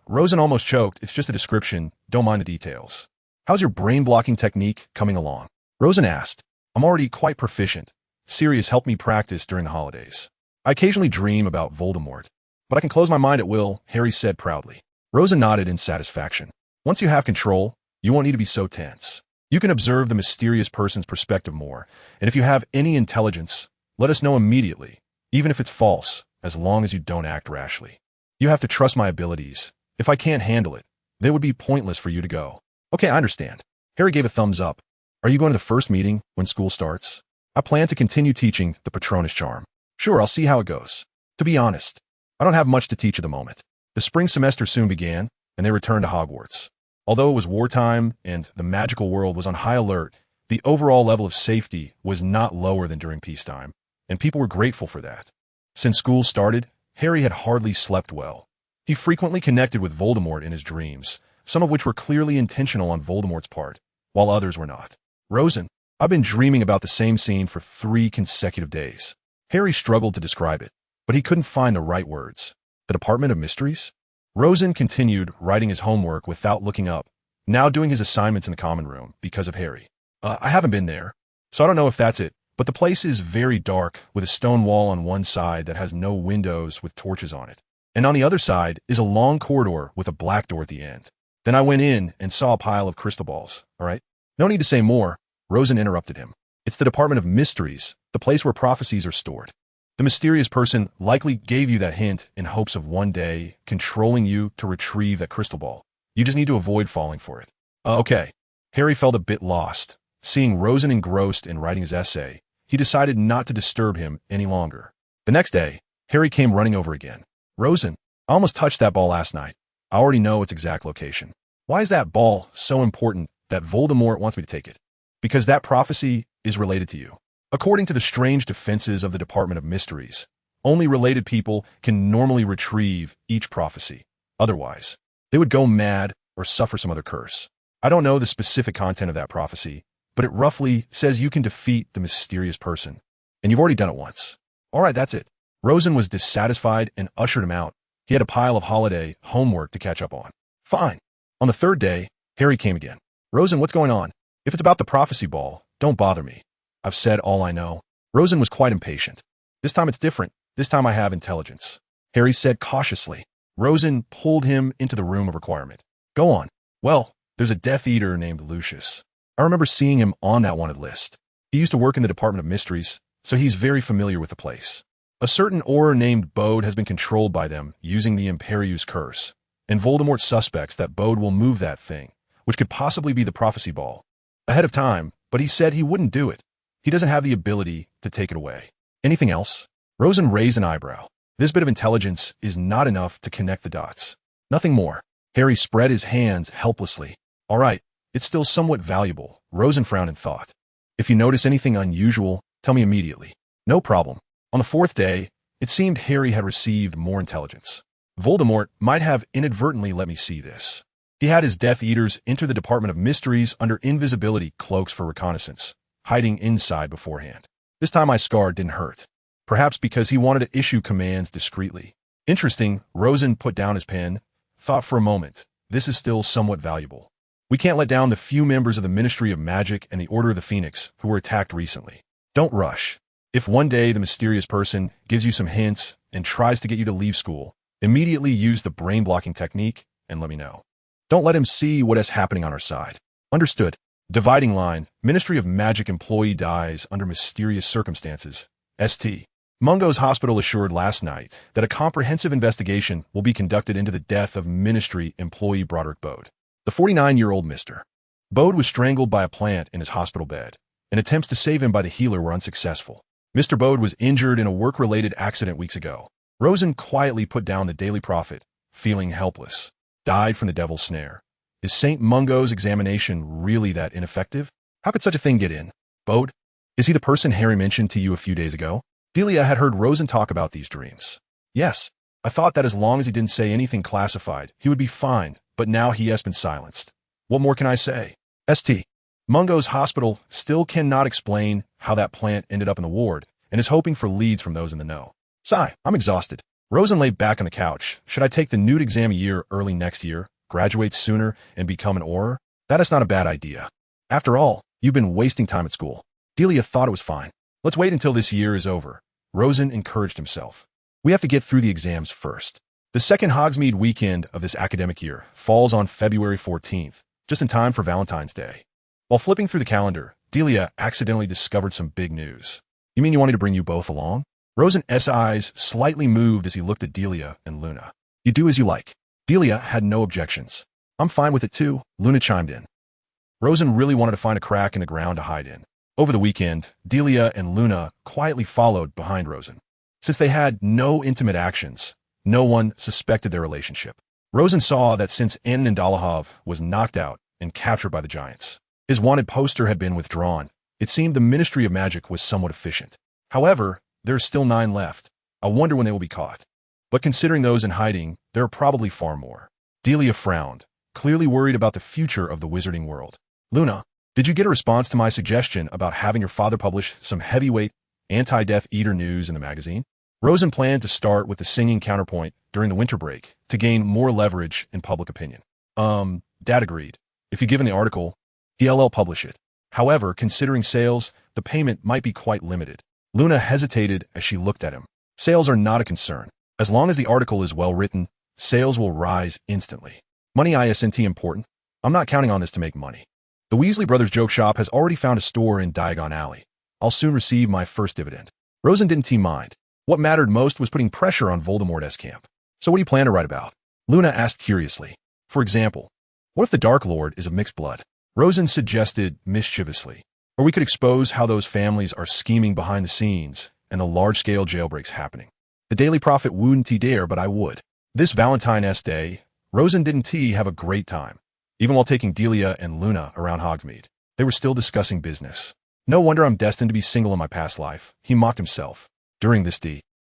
Rosen almost choked. It's just a description. Don't mind the details. How's your brain-blocking technique coming along? Rosen asked. I'm already quite proficient. Sirius helped me practice during the holidays. I occasionally dream about Voldemort, but I can close my mind at will, Harry said proudly. Rosen nodded in satisfaction. Once you have control, you won't need to be so tense. You can observe the mysterious person's perspective more, and if you have any intelligence, let us know immediately, even if it's false, as long as you don't act rashly. You have to trust my abilities. If I can't handle it, they would be pointless for you to go. Okay, I understand. Harry gave a thumbs up. Are you going to the first meeting when school starts? I plan to continue teaching the Patronus charm. Sure, I'll see how it goes. To be honest, I don't have much to teach at the moment. The spring semester soon began, and they returned to Hogwarts. Although it was wartime and the magical world was on high alert, the overall level of safety was not lower than during peacetime, and people were grateful for that. Since school started, Harry had hardly slept well. He frequently connected with Voldemort in his dreams, some of which were clearly intentional on Voldemort's part, while others were not. Rosen, I've been dreaming about the same scene for 3 consecutive days. Harry struggled to describe it, but he couldn't find the right words. The Department of Mysteries? Rosen continued writing his homework without looking up, now doing his assignments in the common room because of Harry. I haven't been there, so I don't know if that's it, but the place is very dark with a stone wall on one side that has no windows with torches on it. And on the other side is a long corridor with a black door at the end. Then I went in and saw a pile of crystal balls, all right? No need to say more, Rosen interrupted him. It's the Department of Mysteries, the place where prophecies are stored. The mysterious person likely gave you that hint in hopes of one day controlling you to retrieve that crystal ball. You just need to avoid falling for it. Okay. Harry felt a bit lost. Seeing Rosen engrossed in writing his essay, he decided not to disturb him any longer. The next day, Harry came running over again. Rosen, I almost touched that ball last night. I already know its exact location. Why is that ball so important that Voldemort wants me to take it? Because that prophecy is related to you. According to the strange defenses of the Department of Mysteries, only related people can normally retrieve each prophecy. Otherwise, they would go mad or suffer some other curse. I don't know the specific content of that prophecy, but it roughly says you can defeat the mysterious person. And you've already done it once. All right, that's it. Rosen was dissatisfied and ushered him out. He had a pile of holiday homework to catch up on. Fine. On the 3rd day, Harry came again. Rosen, what's going on? If it's about the prophecy ball, don't bother me. I've said all I know. Rosen was quite impatient. This time it's different. This time I have intelligence. Harry said cautiously. Rosen pulled him into the room of requirement. Go on. Well, there's a Death Eater named Lucius. I remember seeing him on that wanted list. He used to work in the Department of Mysteries, so he's very familiar with the place. A certain Auror named Bode has been controlled by them using the Imperius curse, and Voldemort suspects that Bode will move that thing, which could possibly be the prophecy ball, ahead of time, but he said he wouldn't do it. He doesn't have the ability to take it away. Anything else? Rosen raised an eyebrow. This bit of intelligence is not enough to connect the dots. Nothing more. Harry spread his hands helplessly. All right, it's still somewhat valuable. Rosen frowned in thought. If you notice anything unusual, tell me immediately. No problem. On the 4th day, it seemed Harry had received more intelligence. Voldemort might have inadvertently let me see this. He had his Death Eaters enter the Department of Mysteries under invisibility cloaks for reconnaissance, hiding inside beforehand. This time my scar didn't hurt. Perhaps because he wanted to issue commands discreetly. Interesting, Rosen put down his pen, thought for a moment. This is still somewhat valuable. We can't let down the few members of the Ministry of Magic and the Order of the Phoenix who were attacked recently. Don't rush. If one day the mysterious person gives you some hints and tries to get you to leave school, immediately use the brain-blocking technique and let me know. Don't let him see what is happening on our side. Understood. Dividing line, Ministry of Magic employee dies under mysterious circumstances. St. Mungo's Hospital assured last night that a comprehensive investigation will be conducted into the death of Ministry employee Broderick Bode. The 49-year-old Mr. Bode was strangled by a plant in his hospital bed, and attempts to save him by the healer were unsuccessful. Mr. Bode was injured in a work-related accident weeks ago. Rosen quietly put down the Daily Prophet, feeling helpless. Died from the devil's snare. Is St. Mungo's examination really that ineffective? How could such a thing get in? Bode? Is he the person Harry mentioned to you a few days ago? Delia had heard Rosen talk about these dreams. Yes. I thought that as long as he didn't say anything classified, he would be fine, but now he has been silenced. What more can I say? St. Mungo's Hospital still cannot explain how that plant ended up in the ward, and is hoping for leads from those in the know. Sigh, I'm exhausted. Rosen lay back on the couch. Should I take the Newt exam a year early next year, graduate sooner, and become an Auror? That is not a bad idea. After all, you've been wasting time at school. Delia thought it was fine. Let's wait until this year is over. Rosen encouraged himself. We have to get through the exams first. The second Hogsmeade weekend of this academic year falls on February 14th, just in time for Valentine's Day. While flipping through the calendar, Delia accidentally discovered some big news. You mean you want me to bring you both along? Rosen's eyes slightly moved as he looked at Delia and Luna. You do as you like. Delia had no objections. I'm fine with it too, Luna chimed in. Rosen really wanted to find a crack in the ground to hide in. Over the weekend, Delia and Luna quietly followed behind Rosen. Since they had no intimate actions, no one suspected their relationship. Rosen saw that since Anandalahov was knocked out and captured by the Giants, his wanted poster had been withdrawn. It seemed the Ministry of Magic was somewhat efficient. However, there are still 9 left. I wonder when they will be caught. But considering those in hiding, there are probably far more. Delia frowned, clearly worried about the future of the wizarding world. Luna, did you get a response to my suggestion about having your father publish some heavyweight anti-Death Eater news in the magazine? Rosen planned to start with the singing counterpoint during the winter break to gain more leverage in public opinion. Dad agreed. If you give him the article, he'll publish it. However, considering sales, the payment might be quite limited. Luna hesitated as she looked at him. Sales are not a concern. As long as the article is well written, sales will rise instantly. Money isn't important. I'm not counting on this to make money. The Weasley Brothers joke shop has already found a store in Diagon Alley. I'll soon receive my first dividend. Rosen didn't mind. What mattered most was putting pressure on Voldemort's camp. So what do you plan to write about? Luna asked curiously. For example, what if the Dark Lord is of mixed blood? Rosen suggested mischievously. Or we could expose how those families are scheming behind the scenes and the large-scale jailbreaks happening. The Daily Prophet wouldn't dare, but I would. This Valentine's Day, Rosen didn't have a great time. Even while taking Delia and Luna around Hogsmeade, they were still discussing business. No wonder I'm destined to be single in my past life, he mocked himself. During this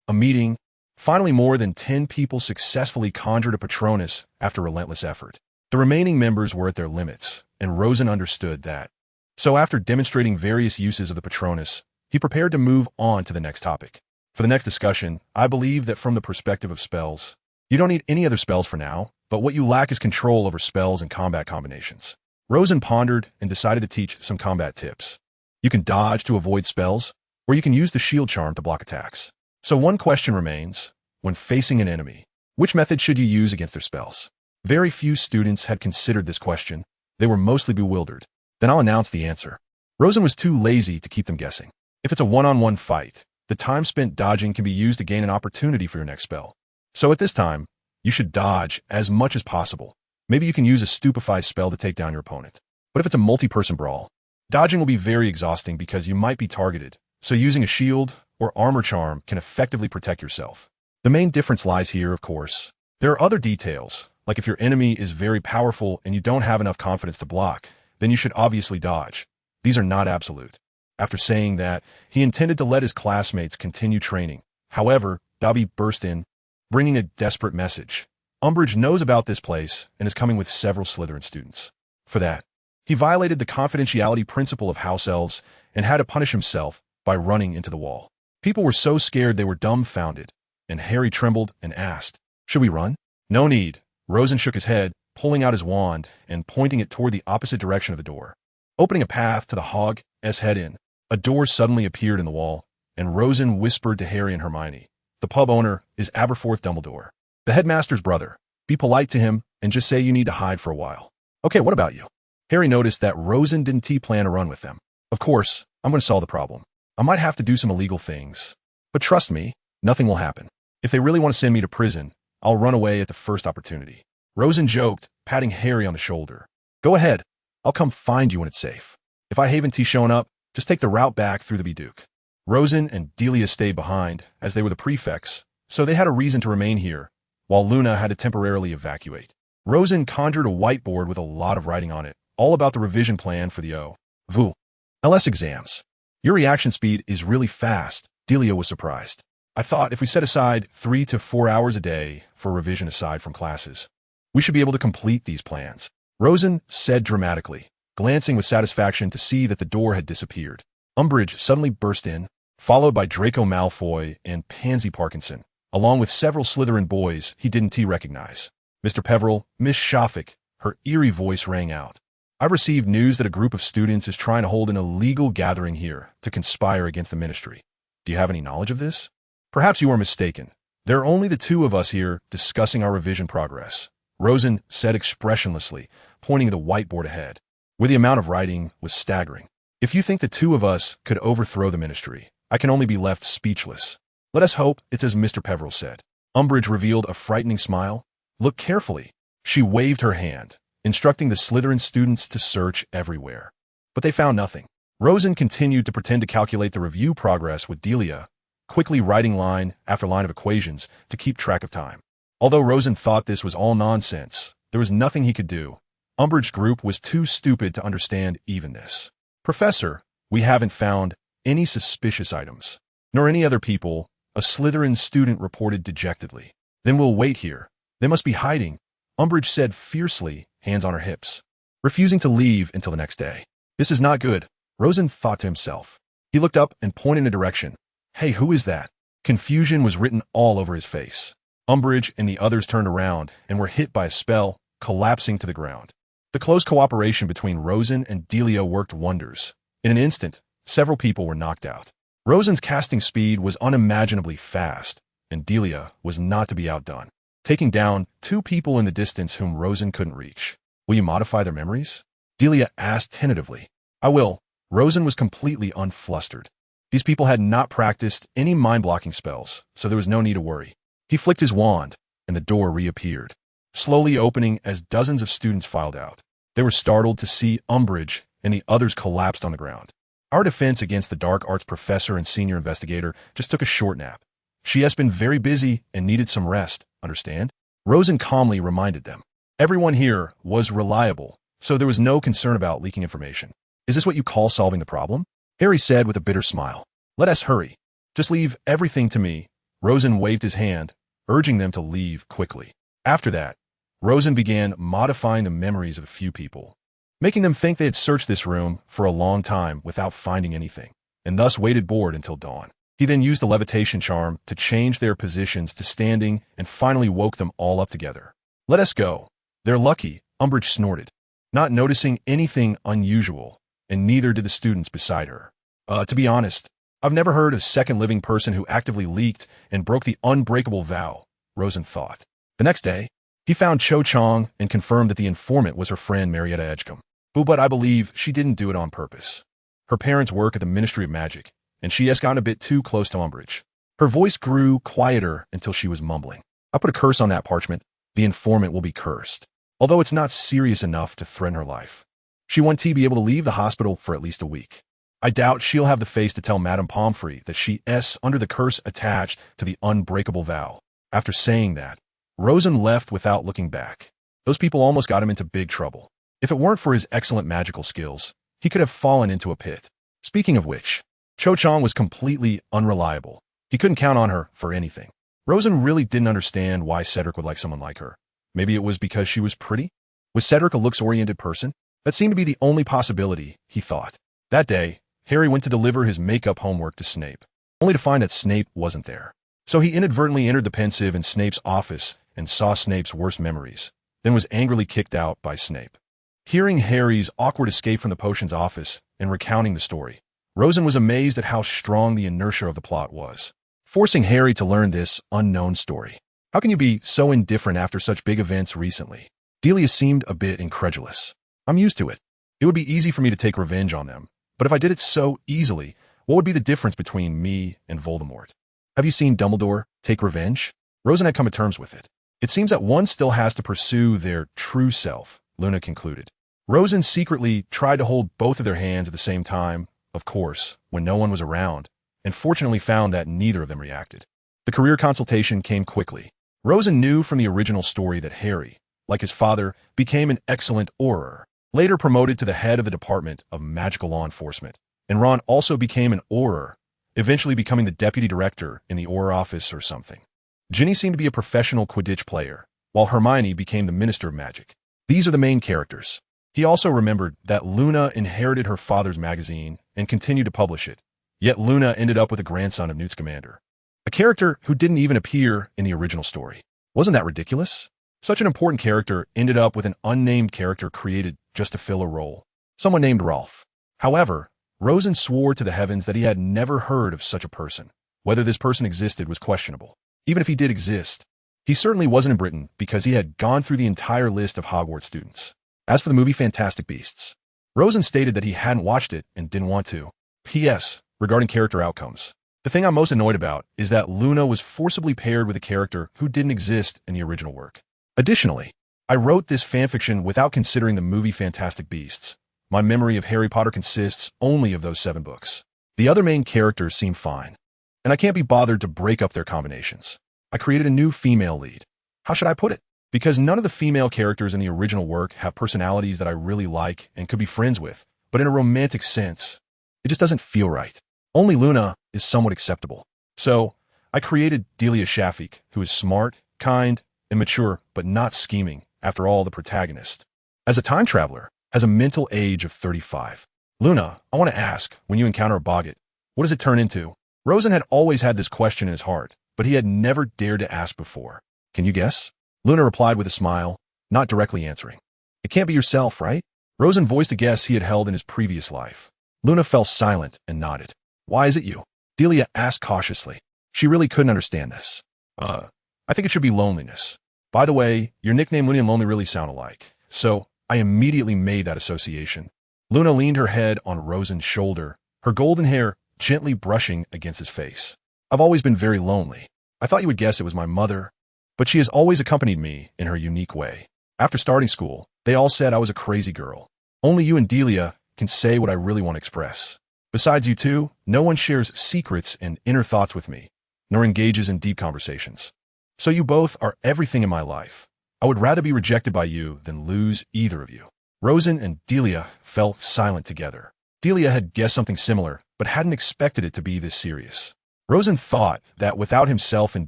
a meeting, finally more than 10 people successfully conjured a Patronus after relentless effort. The remaining members were at their limits, and Rosen understood that. So after demonstrating various uses of the Patronus, he prepared to move on to the next topic. For the next discussion, I believe that from the perspective of spells, you don't need any other spells for now, but what you lack is control over spells and combat combinations. Rosen pondered and decided to teach some combat tips. You can dodge to avoid spells, or you can use the shield charm to block attacks. So one question remains, when facing an enemy, which method should you use against their spells? Very few students had considered this question. They were mostly bewildered. Then I'll announce the answer. Rosen was too lazy to keep them guessing. If it's a one-on-one fight, the time spent dodging can be used to gain an opportunity for your next spell. So at this time, you should dodge as much as possible. Maybe you can use a stupefy spell to take down your opponent. But if it's a multi-person brawl, dodging will be very exhausting because you might be targeted, so using a shield or armor charm can effectively protect yourself. The main difference lies here, of course. There are other details, like if your enemy is very powerful and you don't have enough confidence to block, then you should obviously dodge. These are not absolute. After saying that, he intended to let his classmates continue training. However, Dobby burst in, bringing a desperate message. Umbridge knows about this place and is coming with several Slytherin students. For that, he violated the confidentiality principle of house elves and had to punish himself by running into the wall. People were so scared they were dumbfounded, and Harry trembled and asked, "Should we run?" "No need." Rosen shook his head, pulling out his wand and pointing it toward the opposite direction of the door. Opening a path to the Hog's head in, a door suddenly appeared in the wall, and Rosen whispered to Harry and Hermione, "The pub owner is Aberforth Dumbledore, the headmaster's brother. Be polite to him and just say you need to hide for a while." "Okay, what about you?" Harry noticed that Rosen didn't plan to run with them. "Of course, I'm going to solve the problem. I might have to do some illegal things. But trust me, nothing will happen. If they really want to send me to prison, I'll run away at the first opportunity." Rosen joked, patting Harry on the shoulder. "Go ahead. I'll come find you when it's safe. If I haven't shown up, just take the route back through the Biduke." Rosen and Delia stayed behind, as they were the prefects, so they had a reason to remain here, while Luna had to temporarily evacuate. Rosen conjured a whiteboard with a lot of writing on it, all about the revision plan for the O.V.L.S. exams. "Your reaction speed is really fast," Delia was surprised. "I thought if we set aside 3 to 4 hours a day for revision aside from classes, we should be able to complete these plans," Rosen said dramatically, glancing with satisfaction to see that the door had disappeared. Umbridge suddenly burst in, followed by Draco Malfoy and Pansy Parkinson, along with several Slytherin boys he didn't recognize. "Mr. Peverell, Miss Shafik," her eerie voice rang out. "I've received news that a group of students is trying to hold an illegal gathering here to conspire against the Ministry. Do you have any knowledge of this?" "Perhaps you are mistaken. There are only the 2 of us here discussing our revision progress," Rosen said expressionlessly, pointing to the whiteboard ahead, where the amount of writing was staggering. "If you think the 2 of us could overthrow the Ministry, I can only be left speechless. Let us hope it's as Mr. Peverell said." Umbridge revealed a frightening smile. "Look carefully." She waved her hand, instructing the Slytherin students to search everywhere. But they found nothing. Rosen continued to pretend to calculate the review progress with Delia, quickly writing line after line of equations to keep track of time. Although Rosen thought this was all nonsense, there was nothing he could do. Umbridge Group was too stupid to understand even this. "Professor, we haven't found any suspicious items, nor any other people," a Slytherin student reported dejectedly. "Then we'll wait here. They must be hiding," Umbridge said fiercely, hands on her hips, refusing to leave until the next day. "This is not good," Rosen thought to himself. He looked up and pointed in a direction. "Hey, who is that?" Confusion was written all over his face. Umbridge and the others turned around and were hit by a spell, collapsing to the ground. The close cooperation between Rosen and Delia worked wonders. In an instant, several people were knocked out. Rosen's casting speed was unimaginably fast, and Delia was not to be outdone, taking down 2 people in the distance whom Rosen couldn't reach. "Will you modify their memories?" Delia asked tentatively. "I will." Rosen was completely unflustered. These people had not practiced any mind-blocking spells, so there was no need to worry. He flicked his wand, and the door reappeared, slowly opening as dozens of students filed out. They were startled to see Umbridge, and the others collapsed on the ground. "Our defense against the dark arts professor and senior investigator just took a short nap. She has been very busy and needed some rest, understand?" Rosen calmly reminded them. Everyone here was reliable, so there was no concern about leaking information. "Is this what you call solving the problem?" Harry said with a bitter smile. "Let us hurry. Just leave everything to me." Rosen waved his hand, urging them to leave quickly. After that, Rosen began modifying the memories of a few people, making them think they had searched this room for a long time without finding anything, and thus waited bored until dawn. He then used the levitation charm to change their positions to standing and finally woke them all up together. "Let us go. They're lucky," Umbridge snorted, not noticing anything unusual, and neither did the students beside her. To be honest, I've never heard of a second living person who actively leaked and broke the unbreakable vow," Rosen thought. The next day, he found Cho Chang and confirmed that the informant was her friend Marietta Edgecombe. "But I believe she didn't do it on purpose. Her parents work at the Ministry of Magic, and she has gotten a bit too close to Umbridge." Her voice grew quieter until she was mumbling. "I put a curse on that parchment. The informant will be cursed, although it's not serious enough to threaten her life. She wants to be able to leave the hospital for at least a week. I doubt she'll have the face to tell Madame Pomfrey that she is under the curse attached to the unbreakable vow." After saying that, Rosen left without looking back. Those people almost got him into big trouble. If it weren't for his excellent magical skills, he could have fallen into a pit. Speaking of which, Cho Chang was completely unreliable. He couldn't count on her for anything. Rosen really didn't understand why Cedric would like someone like her. Maybe it was because she was pretty? Was Cedric a looks-oriented person? That seemed to be the only possibility, he thought. That day, Harry went to deliver his makeup homework to Snape, only to find that Snape wasn't there. So he inadvertently entered the pensive in Snape's office and saw Snape's worst memories, then was angrily kicked out by Snape. Hearing Harry's awkward escape from the potions office and recounting the story, Rosen was amazed at how strong the inertia of the plot was, forcing Harry to learn this unknown story. "How can you be so indifferent after such big events recently?" Delia seemed a bit incredulous. "I'm used to it. It would be easy for me to take revenge on them, but if I did it so easily, what would be the difference between me and Voldemort? Have you seen Dumbledore take revenge?" Rosen had come to terms with it. "It seems that one still has to pursue their true self," Luna concluded. Rosen secretly tried to hold both of their hands at the same time, of course, when no one was around, and fortunately found that neither of them reacted. The career consultation came quickly. Rosen knew from the original story that Harry, like his father, became an excellent Auror, later promoted to the head of the Department of Magical Law Enforcement, and Ron also became an Auror, eventually becoming the deputy director in the Auror office or something. Ginny seemed to be a professional Quidditch player, while Hermione became the Minister of Magic. These are the main characters. He also remembered that Luna inherited her father's magazine and continued to publish it, yet Luna ended up with a grandson of Newt Scamander, a character who didn't even appear in the original story. Wasn't that ridiculous? Such an important character ended up with an unnamed character created just to fill a role, someone named Rolf. However, Rosen swore to the heavens that he had never heard of such a person. Whether this person existed was questionable. Even if he did exist, he certainly wasn't in Britain because he had gone through the entire list of Hogwarts students. As for the movie Fantastic Beasts, Rosen stated that he hadn't watched it and didn't want to. P.S. Regarding character outcomes, the thing I'm most annoyed about is that Luna was forcibly paired with a character who didn't exist in the original work. Additionally, I wrote this fanfiction without considering the movie Fantastic Beasts. My memory of Harry Potter consists only of those 7 books. The other main characters seem fine, and I can't be bothered to break up their combinations. I created a new female lead. How should I put it? Because none of the female characters in the original work have personalities that I really like and could be friends with, but in a romantic sense, it just doesn't feel right. Only Luna is somewhat acceptable. So, I created Delia Shafik, who is smart, kind, and mature, but not scheming, after all the protagonist. As a time traveler, has a mental age of 35. Luna, I want to ask, when you encounter a boggart, what does it turn into? Rosen had always had this question in his heart, but he had never dared to ask before. Can you guess? Luna replied with a smile, not directly answering. It can't be yourself, right? Rosen voiced a guess he had held in his previous life. Luna fell silent and nodded. Why is it you? Delia asked cautiously. She really couldn't understand this. I think it should be loneliness. By the way, your nickname Luna and Lonely really sound alike, so I immediately made that association. Luna leaned her head on Rosen's shoulder, her golden hair gently brushing against his face. I've always been very lonely. I thought you would guess it was my mother, but she has always accompanied me in her unique way. After starting school, they all said I was a crazy girl. Only you and Delia can say what I really want to express. Besides you two, no one shares secrets and inner thoughts with me, nor engages in deep conversations. So you both are everything in my life. I would rather be rejected by you than lose either of you. Rosen and Delia fell silent together. Delia had guessed something similar, but hadn't expected it to be this serious. Rosen thought that without himself and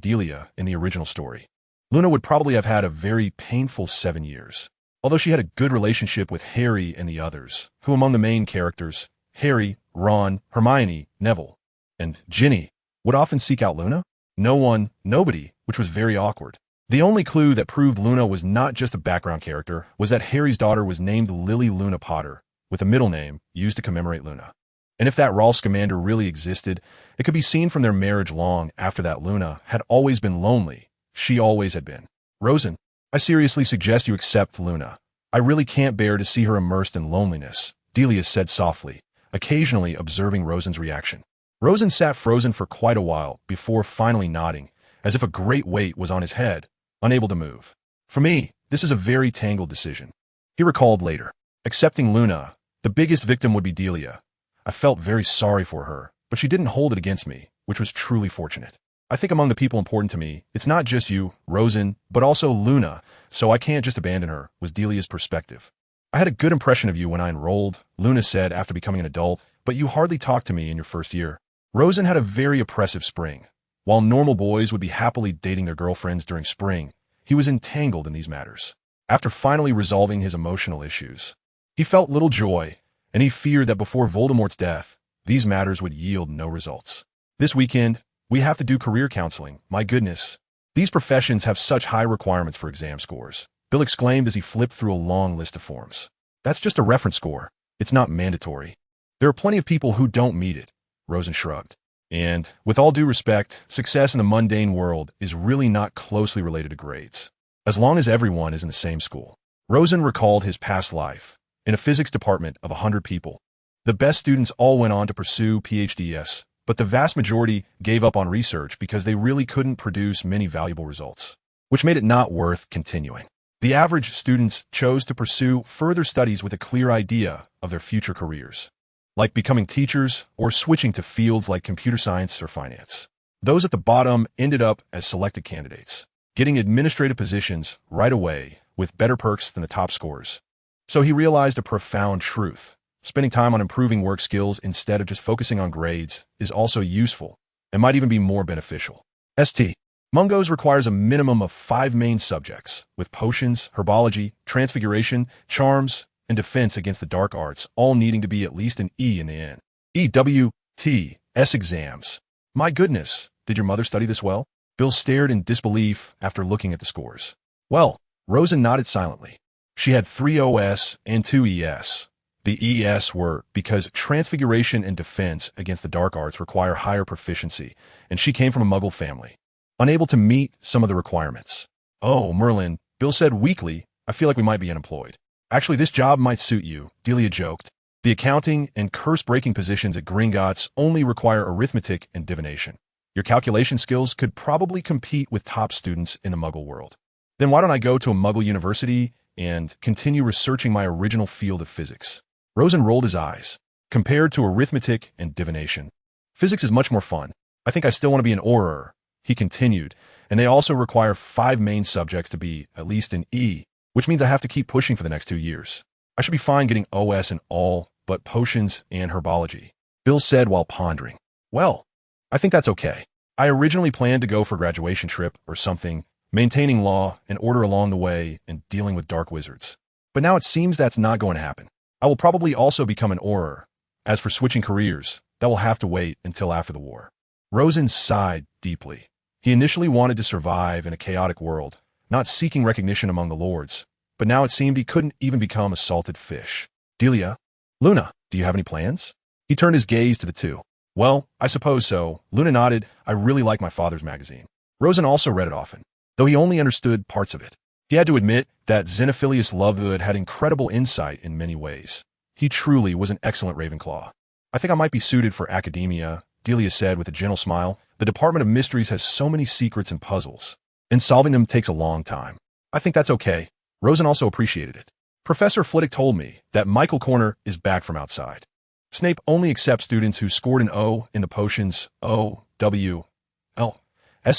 Delia in the original story, Luna would probably have had a very painful 7 years. Although she had a good relationship with Harry and the others, who among the main characters, Harry, Ron, Hermione, Neville, and Ginny, would often seek out Luna? Nobody, which was very awkward. The only clue that proved Luna was not just a background character was that Harry's daughter was named Lily Luna Potter, with a middle name used to commemorate Luna. And if that Rawl Scamander really existed, it could be seen from their marriage long after that Luna had always been lonely. She always had been. Rosen, I seriously suggest you accept Luna. I really can't bear to see her immersed in loneliness, Delia said softly, occasionally observing Rosen's reaction. Rosen sat frozen for quite a while before finally nodding, as if a great weight was on his head, unable to move. For me, this is a very tangled decision. He recalled later. Accepting Luna, the biggest victim would be Delia. I felt very sorry for her, but she didn't hold it against me, which was truly fortunate. I think among the people important to me, it's not just you, Rosen, but also Luna, so I can't just abandon her, was Delia's perspective. I had a good impression of you when I enrolled, Luna said after becoming an adult, but you hardly talked to me in your first year. Rosen had a very oppressive spring. While normal boys would be happily dating their girlfriends during spring, he was entangled in these matters. After finally resolving his emotional issues, he felt little joy, and he feared that before Voldemort's death, these matters would yield no results. This weekend, we have to do career counseling. My goodness. These professions have such high requirements for exam scores, Bill exclaimed as he flipped through a long list of forms. That's just a reference score. It's not mandatory. There are plenty of people who don't meet it, Rosen shrugged. And, with all due respect, success in the mundane world is really not closely related to grades, as long as everyone is in the same school. Rosen recalled his past life. In a physics department of 100 people, the best students all went on to pursue PhDs, but the vast majority gave up on research because they really couldn't produce many valuable results, which made it not worth continuing. The average students chose to pursue further studies with a clear idea of their future careers, like becoming teachers or switching to fields like computer science or finance. Those at the bottom ended up as selected candidates, getting administrative positions right away with better perks than the top scorers. So he realized a profound truth. Spending time on improving work skills instead of just focusing on grades is also useful and might even be more beneficial. St. Mungo's requires a minimum of 5 main subjects, with potions, herbology, transfiguration, charms, and defense against the dark arts, all needing to be at least an E in the end. EWTS exams. My goodness, did your mother study this well? Bill stared in disbelief after looking at the scores. Well, Rosen nodded silently. She had 3 OS and 2 ES. The ES were because transfiguration and defense against the dark arts require higher proficiency, and she came from a Muggle family, unable to meet some of the requirements. Oh, Merlin, Bill said weakly, I feel like we might be unemployed. Actually, this job might suit you, Delia joked. The accounting and curse-breaking positions at Gringotts only require arithmetic and divination. Your calculation skills could probably compete with top students in the Muggle world. Then why don't I go to a Muggle university and continue researching my original field of physics? Rosen rolled his eyes. Compared to arithmetic and divination, physics is much more fun. I think I still want to be an Auror, he continued, and they also require 5 main subjects to be at least an E, which means I have to keep pushing for the next 2 years. I should be fine getting OS in all but potions and herbology, Bill said while pondering. Well, I think that's okay. I originally planned to go for a graduation trip or something, maintaining law and order along the way and dealing with dark wizards. But now it seems that's not going to happen. I will probably also become an Auror. As for switching careers, that will have to wait until after the war. Rosen sighed deeply. He initially wanted to survive in a chaotic world, not seeking recognition among the lords, but now it seemed he couldn't even become a salted fish. Delia, Luna, do you have any plans? He turned his gaze to the two. Well, I suppose so. Luna nodded. I really like my father's magazine. Rosen also read it often, though he only understood parts of it. He had to admit that Xenophilius Lovegood had incredible insight in many ways. He truly was an excellent Ravenclaw. I think I might be suited for academia, Delia said with a gentle smile. The Department of Mysteries has so many secrets and puzzles, and solving them takes a long time. I think that's okay. Rosen also appreciated it. Professor Flitwick told me that Michael Corner is back from outside. Snape only accepts students who scored an O in the potions O-W-L-S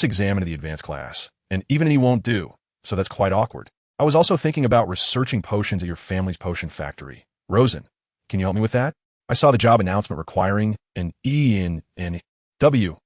exam in the advanced class, and even he won't do, so that's quite awkward. I was also thinking about researching potions at your family's potion factory. Rosen, can you help me with that? I saw the job announcement requiring an E in W-T-S,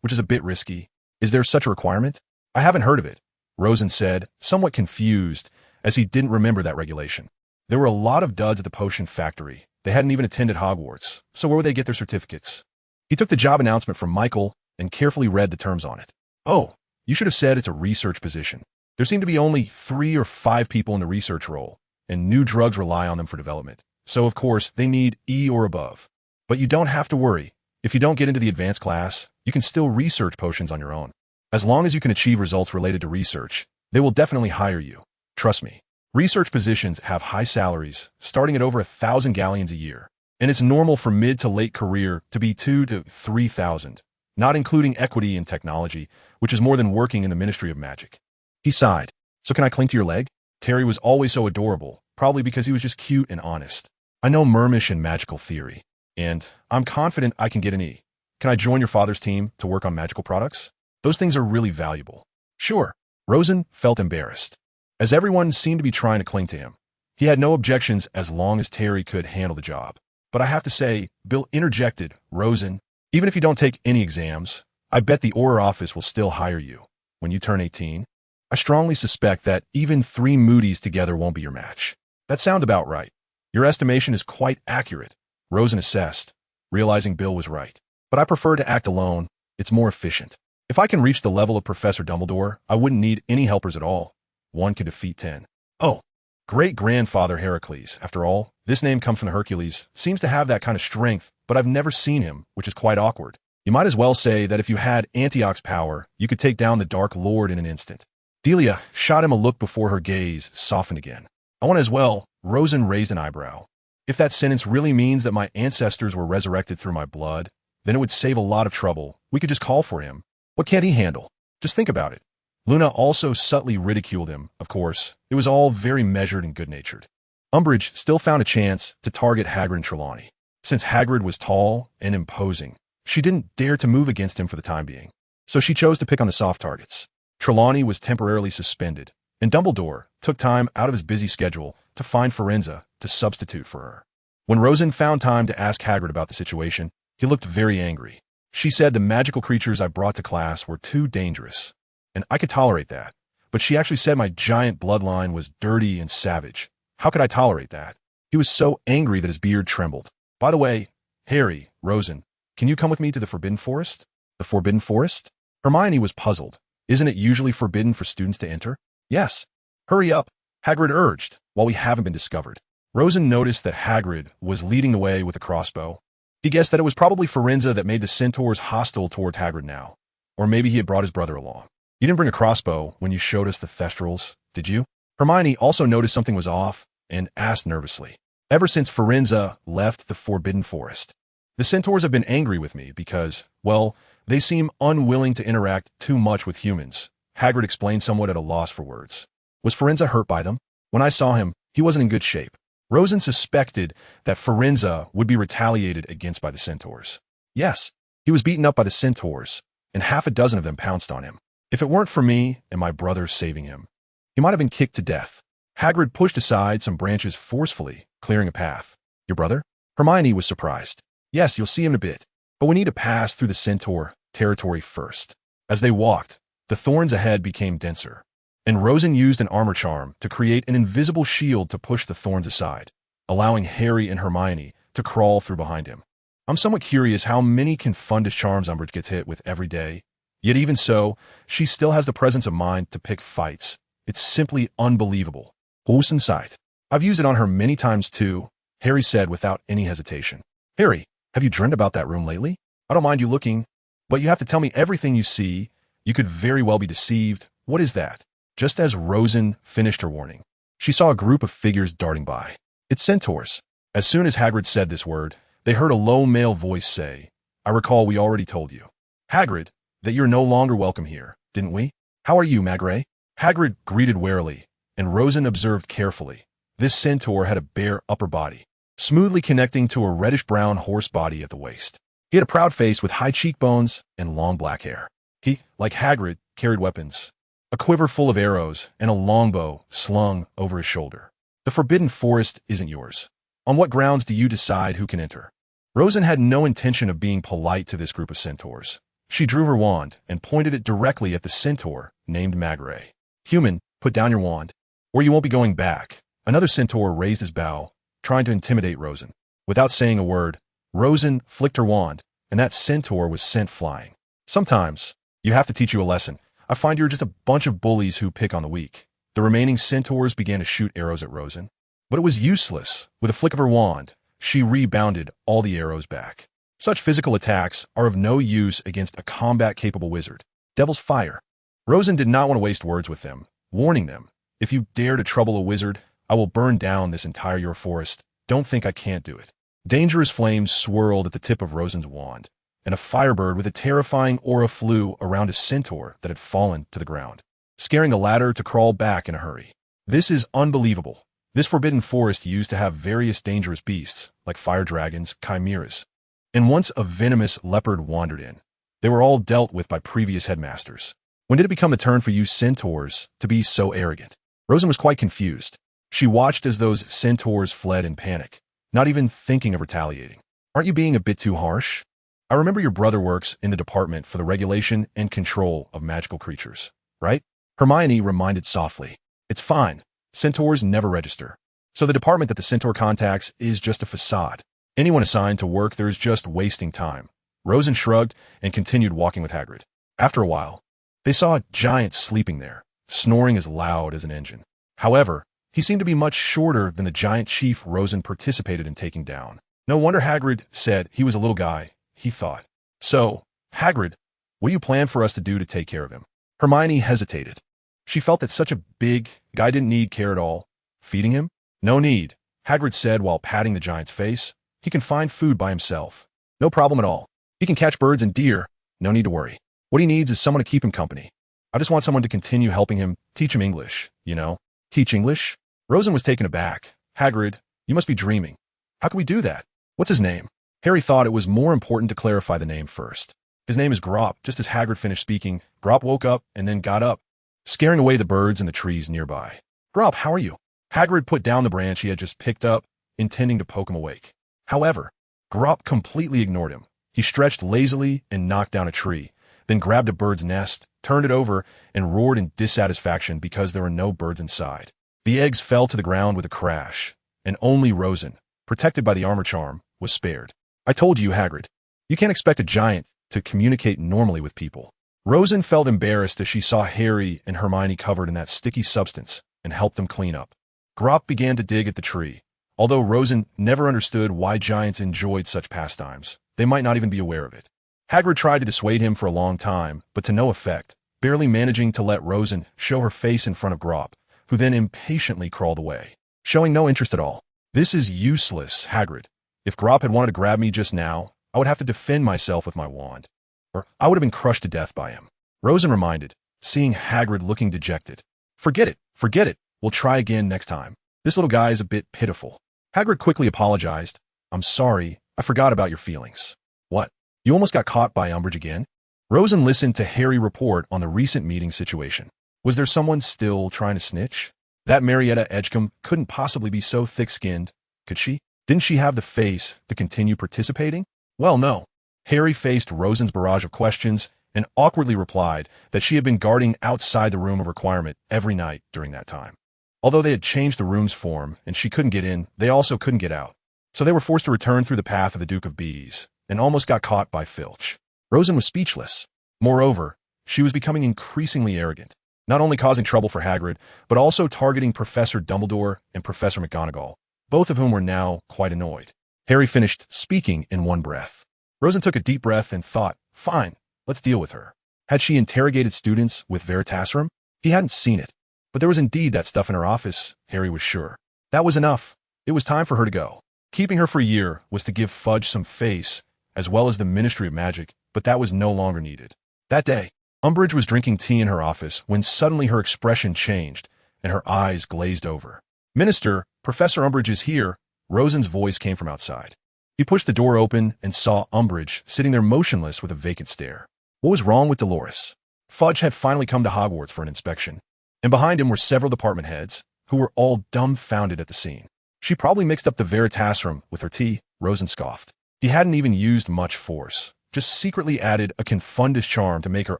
which is a bit risky. Is there such a requirement? I haven't heard of it, Rosen said, somewhat confused, as he didn't remember that regulation. There were a lot of duds at the potion factory. They hadn't even attended Hogwarts, so where would they get their certificates? He took the job announcement from Michael and carefully read the terms on it. Oh, you should have said it's a research position. There seem to be only 3 or 5 people in the research role, and new drugs rely on them for development. So, of course, they need E or above. But you don't have to worry. If you don't get into the advanced class, you can still research potions on your own. As long as you can achieve results related to research, they will definitely hire you. Trust me. Research positions have high salaries, starting at over 1,000 galleons a year. And it's normal for mid to late career to be 2,000 to 3,000, not including equity in technology, which is more than working in the Ministry of Magic. He sighed. So can I cling to your leg? Terry was always so adorable, probably because he was just cute and honest. I know Mermish and magical theory, and I'm confident I can get an E. Can I join your father's team to work on magical products? Those things are really valuable. Sure. Rosen felt embarrassed, as everyone seemed to be trying to cling to him. He had no objections as long as Terry could handle the job. But I have to say, Bill interjected, Rosen, even if you don't take any exams, I bet the Auror office will still hire you when you turn 18. I strongly suspect that even 3 Moody's together won't be your match. That sounds about right. Your estimation is quite accurate, Rosen assessed, realizing Bill was right. But I prefer to act alone. It's more efficient. If I can reach the level of Professor Dumbledore, I wouldn't need any helpers at all. 1 could defeat 10. Oh, great-grandfather Heracles. After all, this name comes from the Hercules, seems to have that kind of strength, but I've never seen him, which is quite awkward. You might as well say that if you had Antioch's power, you could take down the Dark Lord in an instant. Delia shot him a look before her gaze softened again. I want as well. Rosen raised an eyebrow. If that sentence really means that my ancestors were resurrected through my blood, then it would save a lot of trouble. We could just call for him. What can't he handle? Just think about it. Luna also subtly ridiculed him, of course. It was all very measured and good-natured. Umbridge still found a chance to target Hagrid and Trelawney. Since Hagrid was tall and imposing, she didn't dare to move against him for the time being. So she chose to pick on the soft targets. Trelawney was temporarily suspended, and Dumbledore took time out of his busy schedule to find Firenze to substitute for her. When Rosen found time to ask Hagrid about the situation, he looked very angry. She said the magical creatures I brought to class were too dangerous, and I could tolerate that. But she actually said my giant bloodline was dirty and savage. How could I tolerate that? He was so angry that his beard trembled. By the way, Harry, Rosen, can you come with me to the Forbidden Forest? The Forbidden Forest? Hermione was puzzled. Isn't it usually forbidden for students to enter? Yes. Hurry up, Hagrid urged, while we haven't been discovered. Rosen noticed that Hagrid was leading the way with a crossbow. He guessed that it was probably Firenze that made the centaurs hostile toward Hagrid now. Or maybe he had brought his brother along. You didn't bring a crossbow when you showed us the Thestrals, did you? Hermione also noticed something was off and asked nervously. Ever since Firenze left the Forbidden Forest, the centaurs have been angry with me because, well, they seem unwilling to interact too much with humans, Hagrid explained, somewhat at a loss for words. Was Firenze hurt by them? When I saw him, he wasn't in good shape. Rosen suspected that Firenze would be retaliated against by the centaurs. Yes, he was beaten up by the centaurs, and half a dozen of them pounced on him. If it weren't for me and my brother saving him, he might have been kicked to death. Hagrid pushed aside some branches forcefully, clearing a path. Your brother? Hermione was surprised. Yes, you'll see him in a bit, but we need to pass through the centaur territory first. As they walked, the thorns ahead became denser, and Rosen used an armor charm to create an invisible shield to push the thorns aside, allowing Harry and Hermione to crawl through behind him. I'm somewhat curious how many confundus charms Umbridge gets hit with every day, yet even so, she still has the presence of mind to pick fights. It's simply unbelievable. Who's inside? I've used it on her many times too, Harry said without any hesitation. Harry, have you dreamed about that room lately? I don't mind you looking, but you have to tell me everything you see. You could very well be deceived. What is that? Just as Rosen finished her warning, she saw a group of figures darting by. It's centaurs. As soon as Hagrid said this word, they heard a low male voice say, I recall we already told you, Hagrid, that you're no longer welcome here, didn't we? How are you, Magray? Hagrid greeted warily, and Rosen observed carefully. This centaur had a bare upper body, smoothly connecting to a reddish-brown horse body at the waist. He had a proud face with high cheekbones and long black hair. He, like Hagrid, carried weapons, a quiver full of arrows, and a longbow slung over his shoulder. The Forbidden Forest isn't yours. On what grounds do you decide who can enter? Rosen had no intention of being polite to this group of centaurs. She drew her wand and pointed it directly at the centaur named Magray. Human, put down your wand, or you won't be going back. Another centaur raised his bow, trying to intimidate Rosen. Without saying a word, Rosen flicked her wand, and that centaur was sent flying. Sometimes, you have to teach you a lesson. I find you're just a bunch of bullies who pick on the weak. The remaining centaurs began to shoot arrows at Rosen, but it was useless. With a flick of her wand, she rebounded all the arrows back. Such physical attacks are of no use against a combat-capable wizard. Devil's fire. Rosen did not want to waste words with them, warning them, if you dare to trouble a wizard, I will burn down this entire your forest. Don't think I can't do it. Dangerous flames swirled at the tip of Rosen's wand, and a firebird with a terrifying aura flew around a centaur that had fallen to the ground, scaring the latter to crawl back in a hurry. This is unbelievable. This forbidden forest used to have various dangerous beasts, like fire dragons, chimeras, and once a venomous leopard wandered in. They were all dealt with by previous headmasters. When did it become the turn for you centaurs to be so arrogant? Rosen was quite confused. She watched as those centaurs fled in panic, not even thinking of retaliating. Aren't you being a bit too harsh? I remember your brother works in the Department for the Regulation and Control of Magical Creatures, right? Hermione reminded softly. It's fine. Centaurs never register. So the department that the centaur contacts is just a facade. Anyone assigned to work there is just wasting time. Rosen shrugged and continued walking with Hagrid. After a while, they saw a giant sleeping there, snoring as loud as an engine. However, he seemed to be much shorter than the giant chief Rosen participated in taking down. No wonder Hagrid said he was a little guy, he thought. So, Hagrid, what do you plan for us to do to take care of him? Hermione hesitated. She felt that such a big guy didn't need care at all. Feeding him? No need, Hagrid said while patting the giant's face. He can find food by himself. No problem at all. He can catch birds and deer. No need to worry. What he needs is someone to keep him company. I just want someone to continue helping him, teach him English, you know? Teach English? Rosen was taken aback. Hagrid, you must be dreaming. How can we do that? What's his name? Harry thought it was more important to clarify the name first. His name is Grop. Just as Hagrid finished speaking, Grop woke up and then got up, scaring away the birds in the trees nearby. Grop, how are you? Hagrid put down the branch he had just picked up, intending to poke him awake. However, Grop completely ignored him. He stretched lazily and knocked down a tree, then grabbed a bird's nest, turned it over, and roared in dissatisfaction because there were no birds inside. The eggs fell to the ground with a crash, and only Rosen, protected by the armor charm, was spared. I told you, Hagrid. You can't expect a giant to communicate normally with people. Rosen felt embarrassed as she saw Harry and Hermione covered in that sticky substance and helped them clean up. Grop began to dig at the tree. Although Rosen never understood why giants enjoyed such pastimes, they might not even be aware of it. Hagrid tried to dissuade him for a long time, but to no effect, barely managing to let Rosen show her face in front of Grop, who then impatiently crawled away, showing no interest at all. This is useless, Hagrid. If Grop had wanted to grab me just now, I would have to defend myself with my wand, or I would have been crushed to death by him. Rosen reminded, seeing Hagrid looking dejected. Forget it, we'll try again next time. This little guy is a bit pitiful. Hagrid quickly apologized. I'm sorry, I forgot about your feelings. What? You almost got caught by Umbridge again? Rosen listened to Harry report on the recent meeting situation. Was there someone still trying to snitch? That Marietta Edgecombe couldn't possibly be so thick-skinned, could she? Didn't she have the face to continue participating? Well, no. Harry faced Rosen's barrage of questions and awkwardly replied that she had been guarding outside the room of requirement every night during that time. Although they had changed the room's form and she couldn't get in, they also couldn't get out. So they were forced to return through the path of the Duke of Bees and almost got caught by Filch. Rosen was speechless. Moreover, she was becoming increasingly arrogant, not only causing trouble for Hagrid, but also targeting Professor Dumbledore and Professor McGonagall, both of whom were now quite annoyed. Harry finished speaking in one breath. Rosen took a deep breath and thought, fine, let's deal with her. Had she interrogated students with Veritasserum? He hadn't seen it, but there was indeed that stuff in her office, Harry was sure. That was enough. It was time for her to go. Keeping her for a year was to give Fudge some face, as well as the Ministry of Magic, but that was no longer needed. That day, Umbridge was drinking tea in her office when suddenly her expression changed and her eyes glazed over. Minister, Professor Umbridge is here, Rosen's voice came from outside. He pushed the door open and saw Umbridge sitting there motionless with a vacant stare. What was wrong with Dolores? Fudge had finally come to Hogwarts for an inspection, and behind him were several department heads, who were all dumbfounded at the scene. She probably mixed up the Veritasserum with her tea, Rosen scoffed. He hadn't even used much force, just secretly added a confundus charm to make her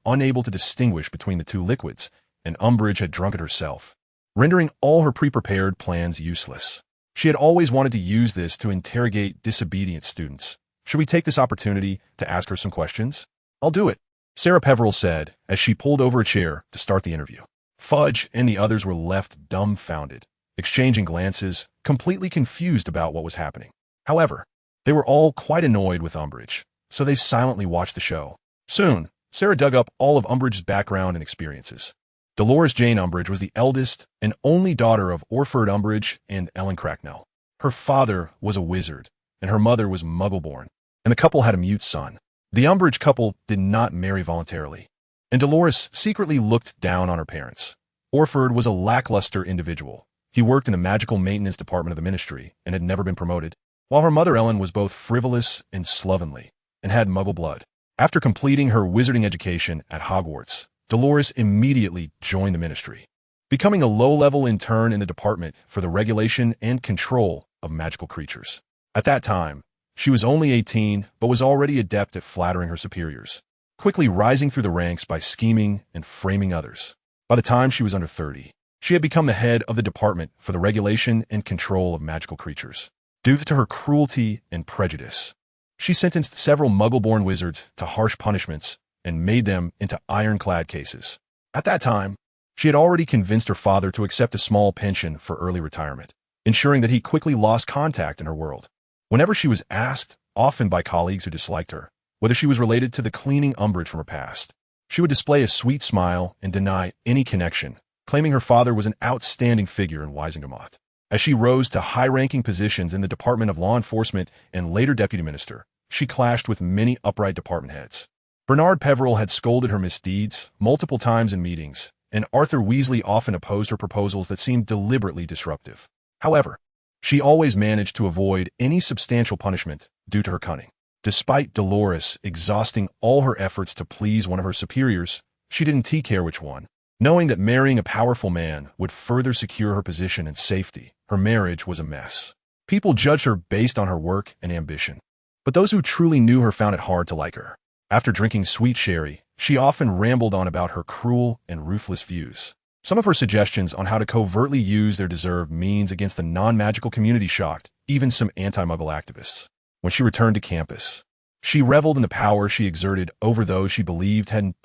unable to distinguish between the two liquids, and Umbridge had drunk it herself, rendering all her pre-prepared plans useless. She had always wanted to use this to interrogate disobedient students. Should we take this opportunity to ask her some questions? I'll do it, Sarah Peverell said as she pulled over a chair to start the interview. Fudge and the others were left dumbfounded, exchanging glances, completely confused about what was happening. However, they were all quite annoyed with Umbridge, so they silently watched the show. Soon, Sarah dug up all of Umbridge's background and experiences. Dolores Jane Umbridge was the eldest and only daughter of Orford Umbridge and Ellen Cracknell. Her father was a wizard, and her mother was Muggle-born, and the couple had a mute son. The Umbridge couple did not marry voluntarily, and Dolores secretly looked down on her parents. Orford was a lackluster individual. He worked in the magical maintenance department of the ministry and had never been promoted, while her mother Ellen was both frivolous and slovenly, and had Muggle blood. After completing her wizarding education at Hogwarts, Dolores immediately joined the ministry, becoming a low-level intern in the department for the regulation and control of magical creatures. At that time, she was only 18, but was already adept at flattering her superiors, quickly rising through the ranks by scheming and framing others. By the time she was under 30, she had become the head of the department for the regulation and control of magical creatures. Due to her cruelty and prejudice, she sentenced several Muggle-born wizards to harsh punishments and made them into ironclad cases. At that time, she had already convinced her father to accept a small pension for early retirement, ensuring that he quickly lost contact in her world. Whenever she was asked, often by colleagues who disliked her, whether she was related to the cleaning Umbridge from her past, she would display a sweet smile and deny any connection, claiming her father was an outstanding figure in Wisingamot. As she rose to high-ranking positions in the Department of Law Enforcement and later deputy minister, she clashed with many upright department heads. Bernard Peverell had scolded her misdeeds multiple times in meetings, and Arthur Weasley often opposed her proposals that seemed deliberately disruptive. However, she always managed to avoid any substantial punishment due to her cunning. Despite Dolores exhausting all her efforts to please one of her superiors, she didn't care which one. Knowing that marrying a powerful man would further secure her position and safety, her marriage was a mess. People judged her based on her work and ambition, but those who truly knew her found it hard to like her. After drinking sweet sherry, she often rambled on about her cruel and ruthless views. Some of her suggestions on how to covertly use their deserved means against the non-magical community shocked even some anti-Muggle activists. When she returned to campus, she reveled in the power she exerted over those she believed hadn't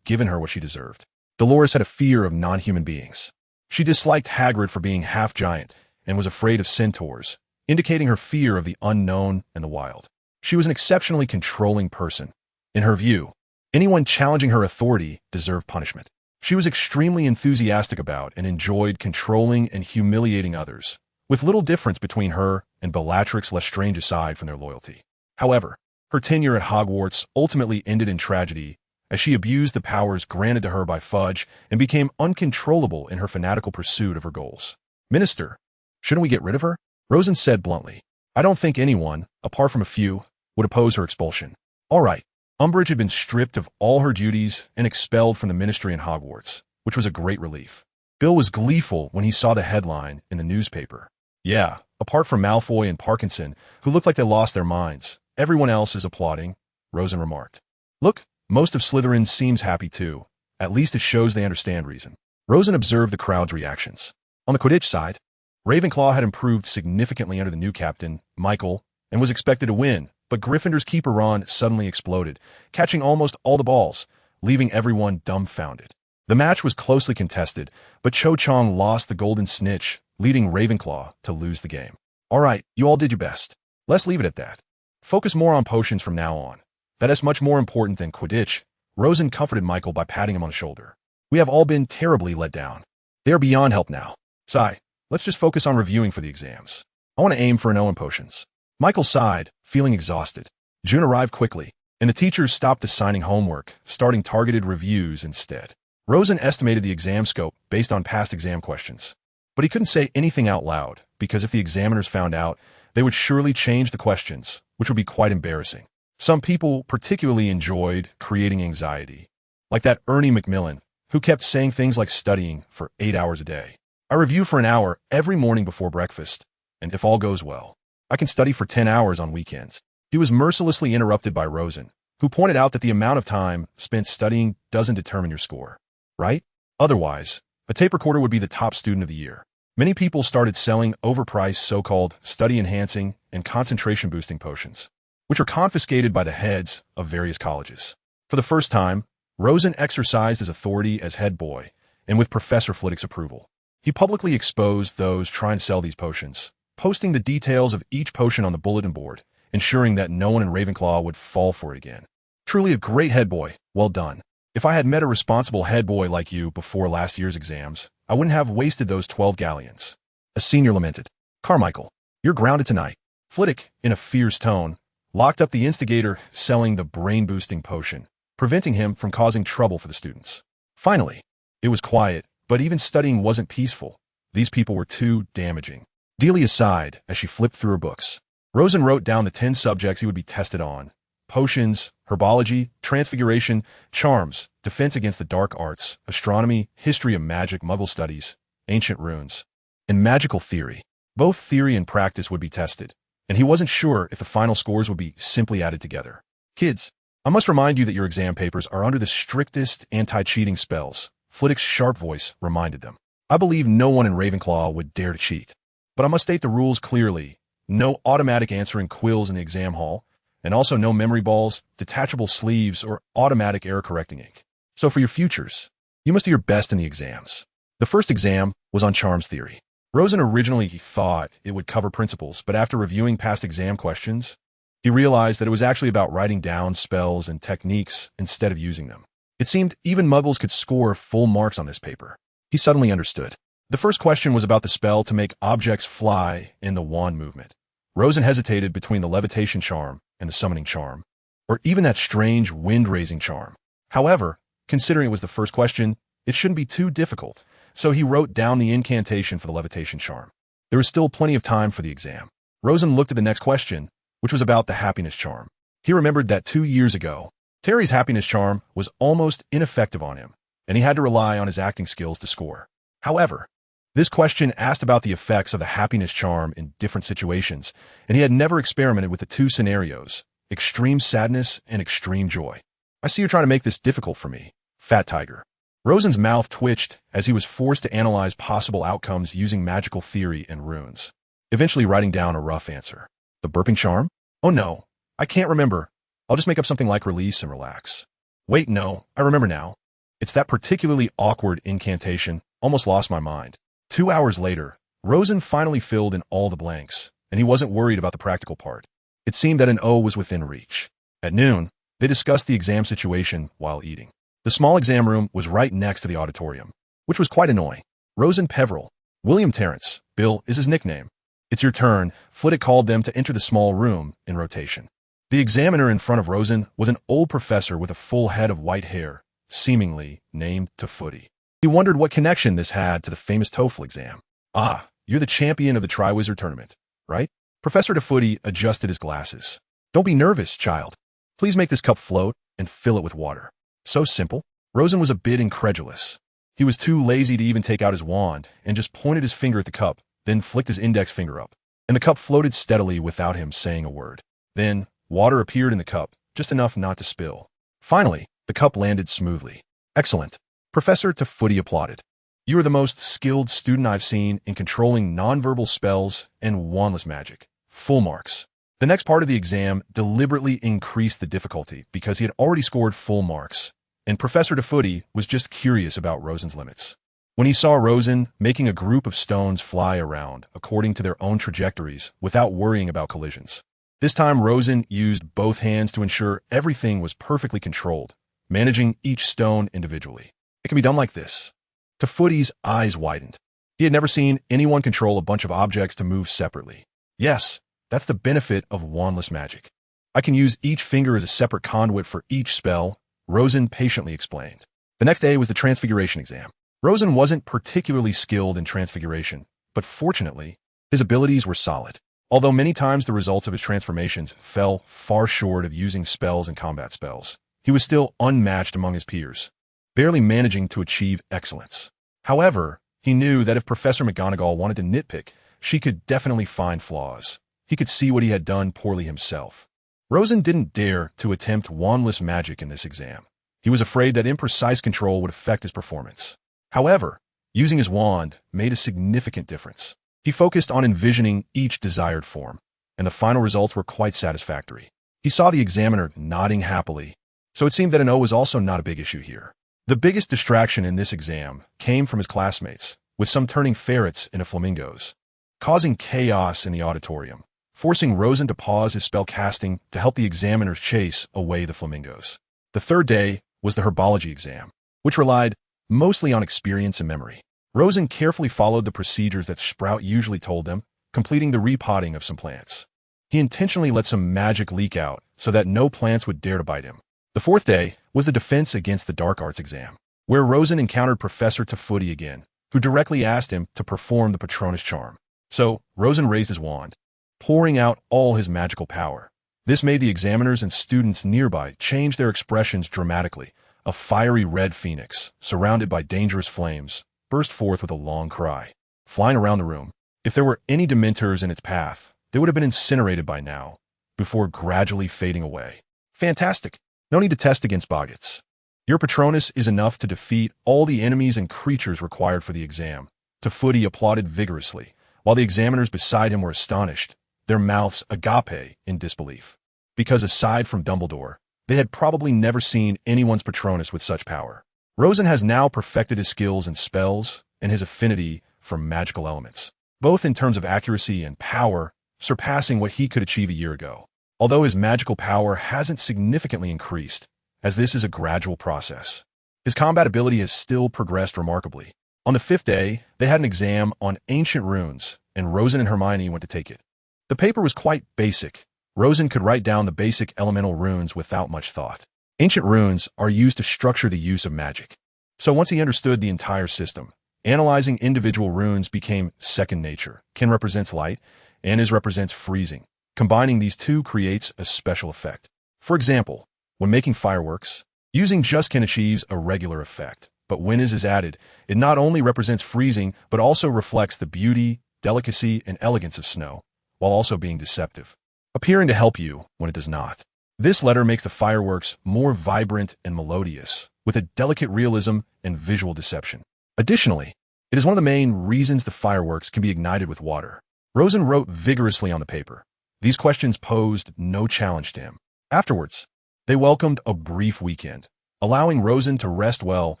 given her what she deserved. Dolores had a fear of non-human beings. She disliked Hagrid for being half-giant and was afraid of centaurs, indicating her fear of the unknown and the wild. She was an exceptionally controlling person. In her view, anyone challenging her authority deserved punishment. She was extremely enthusiastic about and enjoyed controlling and humiliating others, with little difference between her and Bellatrix Lestrange aside from their loyalty. However, her tenure at Hogwarts ultimately ended in tragedy as she abused the powers granted to her by Fudge and became uncontrollable in her fanatical pursuit of her goals. Minister, shouldn't we get rid of her? Rosen said bluntly. I don't think anyone, apart from a few, would oppose her expulsion. All right. Umbridge had been stripped of all her duties and expelled from the ministry in Hogwarts, which was a great relief. Bill was gleeful when he saw the headline in the newspaper. Yeah, apart from Malfoy and Parkinson, who looked like they lost their minds, everyone else is applauding, Rosen remarked. Look, most of Slytherin seems happy too. At least it shows they understand reason. Rosen observed the crowd's reactions. On the Quidditch side, Ravenclaw had improved significantly under the new captain, Michael, and was expected to win, but Gryffindor's keeper Ron suddenly exploded, catching almost all the balls, leaving everyone dumbfounded. The match was closely contested, but Cho Chang lost the golden snitch, leading Ravenclaw to lose the game. All right, you all did your best. Let's leave it at that. Focus more on potions from now on. That is much more important than Quidditch. Rosen comforted Michael by patting him on the shoulder. We have all been terribly let down. They are beyond help now. Sigh, let's just focus on reviewing for the exams. I want to aim for an O in potions. Michael sighed, feeling exhausted. June arrived quickly, and the teachers stopped assigning homework, starting targeted reviews instead. Rosen estimated the exam scope based on past exam questions. But he couldn't say anything out loud, because if the examiners found out, they would surely change the questions, which would be quite embarrassing. Some people particularly enjoyed creating anxiety, like that Ernie Macmillan, who kept saying things like studying for 8 hours a day. I review for an hour every morning before breakfast, and if all goes well, I can study for 10 hours on weekends. He was mercilessly interrupted by Rosen, who pointed out that the amount of time spent studying doesn't determine your score, right? Otherwise, a tape recorder would be the top student of the year. Many people started selling overpriced so-called study-enhancing and concentration-boosting potions, which were confiscated by the heads of various colleges. For the first time, Rosen exercised his authority as head boy, and with Professor Flitwick's approval. He publicly exposed those trying to sell these potions, posting the details of each potion on the bulletin board, ensuring that no one in Ravenclaw would fall for it again. Truly a great head boy, well done. If I had met a responsible head boy like you before last year's exams, I wouldn't have wasted those 12 galleons. A senior lamented. Carmichael, you're grounded tonight. Flitwick, in a fierce tone, locked up the instigator selling the brain-boosting potion, preventing him from causing trouble for the students. Finally, it was quiet, but even studying wasn't peaceful. These people were too damaging. Delia sighed as she flipped through her books. Rosen wrote down the 10 subjects he would be tested on: potions, herbology, transfiguration, charms, defense against the dark arts, astronomy, history of magic, muggle studies, ancient runes, and magical theory. Both theory and practice would be tested, and he wasn't sure if the final scores would be simply added together. Kids, I must remind you that your exam papers are under the strictest anti-cheating spells, Flitwick's sharp voice reminded them. I believe no one in Ravenclaw would dare to cheat. But I must state the rules clearly. No automatic answering quills in the exam hall, and also no memory balls, detachable sleeves, or automatic error-correcting ink. So for your futures, you must do your best in the exams. The first exam was on charms theory. Rosen originally thought it would cover principles, but after reviewing past exam questions, he realized that it was actually about writing down spells and techniques instead of using them. It seemed even muggles could score full marks on this paper. He suddenly understood. The first question was about the spell to make objects fly in the wand movement. Rosen hesitated between the levitation charm and the summoning charm, or even that strange wind-raising charm. However, considering it was the first question, it shouldn't be too difficult, so he wrote down the incantation for the levitation charm. There was still plenty of time for the exam. Rosen looked at the next question, which was about the happiness charm. He remembered that 2 years ago, Terry's happiness charm was almost ineffective on him, and he had to rely on his acting skills to score. However, this question asked about the effects of the happiness charm in different situations, and he had never experimented with the two scenarios, extreme sadness and extreme joy. I see you're trying to make this difficult for me, Fat Tiger. Rosen's mouth twitched as he was forced to analyze possible outcomes using magical theory and runes, eventually writing down a rough answer. The burping charm? Oh no, I can't remember. I'll just make up something like release and relax. Wait, no, I remember now. It's that particularly awkward incantation. Almost lost my mind. 2 hours later, Rosen finally filled in all the blanks, and he wasn't worried about the practical part. It seemed that an O was within reach. At noon, they discussed the exam situation while eating. The small exam room was right next to the auditorium, which was quite annoying. Rosen Peveril, William Terrence, Bill is his nickname. It's your turn. Flitwick called them to enter the small room in rotation. The examiner in front of Rosen was an old professor with a full head of white hair, seemingly named Tafooty. He wondered what connection this had to the famous TOEFL exam. "Ah, you're the champion of the Triwizard Tournament, right?" Professor Tafooty adjusted his glasses. "Don't be nervous, child. Please make this cup float and fill it with water." So simple. Rosen was a bit incredulous. He was too lazy to even take out his wand and just pointed his finger at the cup, then flicked his index finger up. And the cup floated steadily without him saying a word. Then, water appeared in the cup, just enough not to spill. Finally, the cup landed smoothly. "Excellent." Professor Tafooty applauded. "You are the most skilled student I've seen in controlling nonverbal spells and wandless magic. Full marks." The next part of the exam deliberately increased the difficulty because he had already scored full marks, and Professor Tafooty was just curious about Rosen's limits. When he saw Rosen making a group of stones fly around according to their own trajectories without worrying about collisions. This time Rosen used both hands to ensure everything was perfectly controlled, managing each stone individually. It can be done like this. Tafooty's eyes widened. He had never seen anyone control a bunch of objects to move separately. "Yes, that's the benefit of wandless magic. I can use each finger as a separate conduit for each spell," Rosen patiently explained. The next day was the Transfiguration exam. Rosen wasn't particularly skilled in Transfiguration, but fortunately, his abilities were solid. Although many times the results of his transformations fell far short of using spells and combat spells, he was still unmatched among his peers, barely managing to achieve excellence. However, he knew that if Professor McGonagall wanted to nitpick, she could definitely find flaws. He could see what he had done poorly himself. Rosen didn't dare to attempt wandless magic in this exam. He was afraid that imprecise control would affect his performance. However, using his wand made a significant difference. He focused on envisioning each desired form, and the final results were quite satisfactory. He saw the examiner nodding happily, so it seemed that an O was also not a big issue here. The biggest distraction in this exam came from his classmates, with some turning ferrets into flamingos, causing chaos in the auditorium, forcing Rosen to pause his spell casting to help the examiners chase away the flamingos. The third day was the herbology exam, which relied mostly on experience and memory. Rosen carefully followed the procedures that Sprout usually told them, completing the repotting of some plants. He intentionally let some magic leak out so that no plants would dare to bite him. The fourth day was the defense against the dark arts exam, where Rosen encountered Professor Tafooty again, who directly asked him to perform the Patronus charm. So, Rosen raised his wand, pouring out all his magical power. This made the examiners and students nearby change their expressions dramatically. A fiery red phoenix, surrounded by dangerous flames, burst forth with a long cry, flying around the room. If there were any Dementors in its path, they would have been incinerated by now, before gradually fading away. Fantastic! No need to test against Boggots. Your Patronus is enough to defeat all the enemies and creatures required for the exam. Tafooty applauded vigorously, while the examiners beside him were astonished, their mouths agape in disbelief. Because aside from Dumbledore, they had probably never seen anyone's Patronus with such power. Rosen has now perfected his skills in spells and his affinity for magical elements, both in terms of accuracy and power, surpassing what he could achieve a year ago. Although his magical power hasn't significantly increased, as this is a gradual process, his combat ability has still progressed remarkably. On the fifth day, they had an exam on ancient runes, and Rosen and Hermione went to take it. The paper was quite basic. Rosen could write down the basic elemental runes without much thought. Ancient runes are used to structure the use of magic. So once he understood the entire system, analyzing individual runes became second nature. Kin represents light, and Is represents freezing. Combining these two creates a special effect. For example, when making fireworks, using just Kin achieves a regular effect. But when Is added, it not only represents freezing, but also reflects the beauty, delicacy, and elegance of snow, while also being deceptive, appearing to help you when it does not. This letter makes the fireworks more vibrant and melodious, with a delicate realism and visual deception. Additionally, it is one of the main reasons the fireworks can be ignited with water. Rosen wrote vigorously on the paper. These questions posed no challenge to him. Afterwards, they welcomed a brief weekend, allowing Rosen to rest well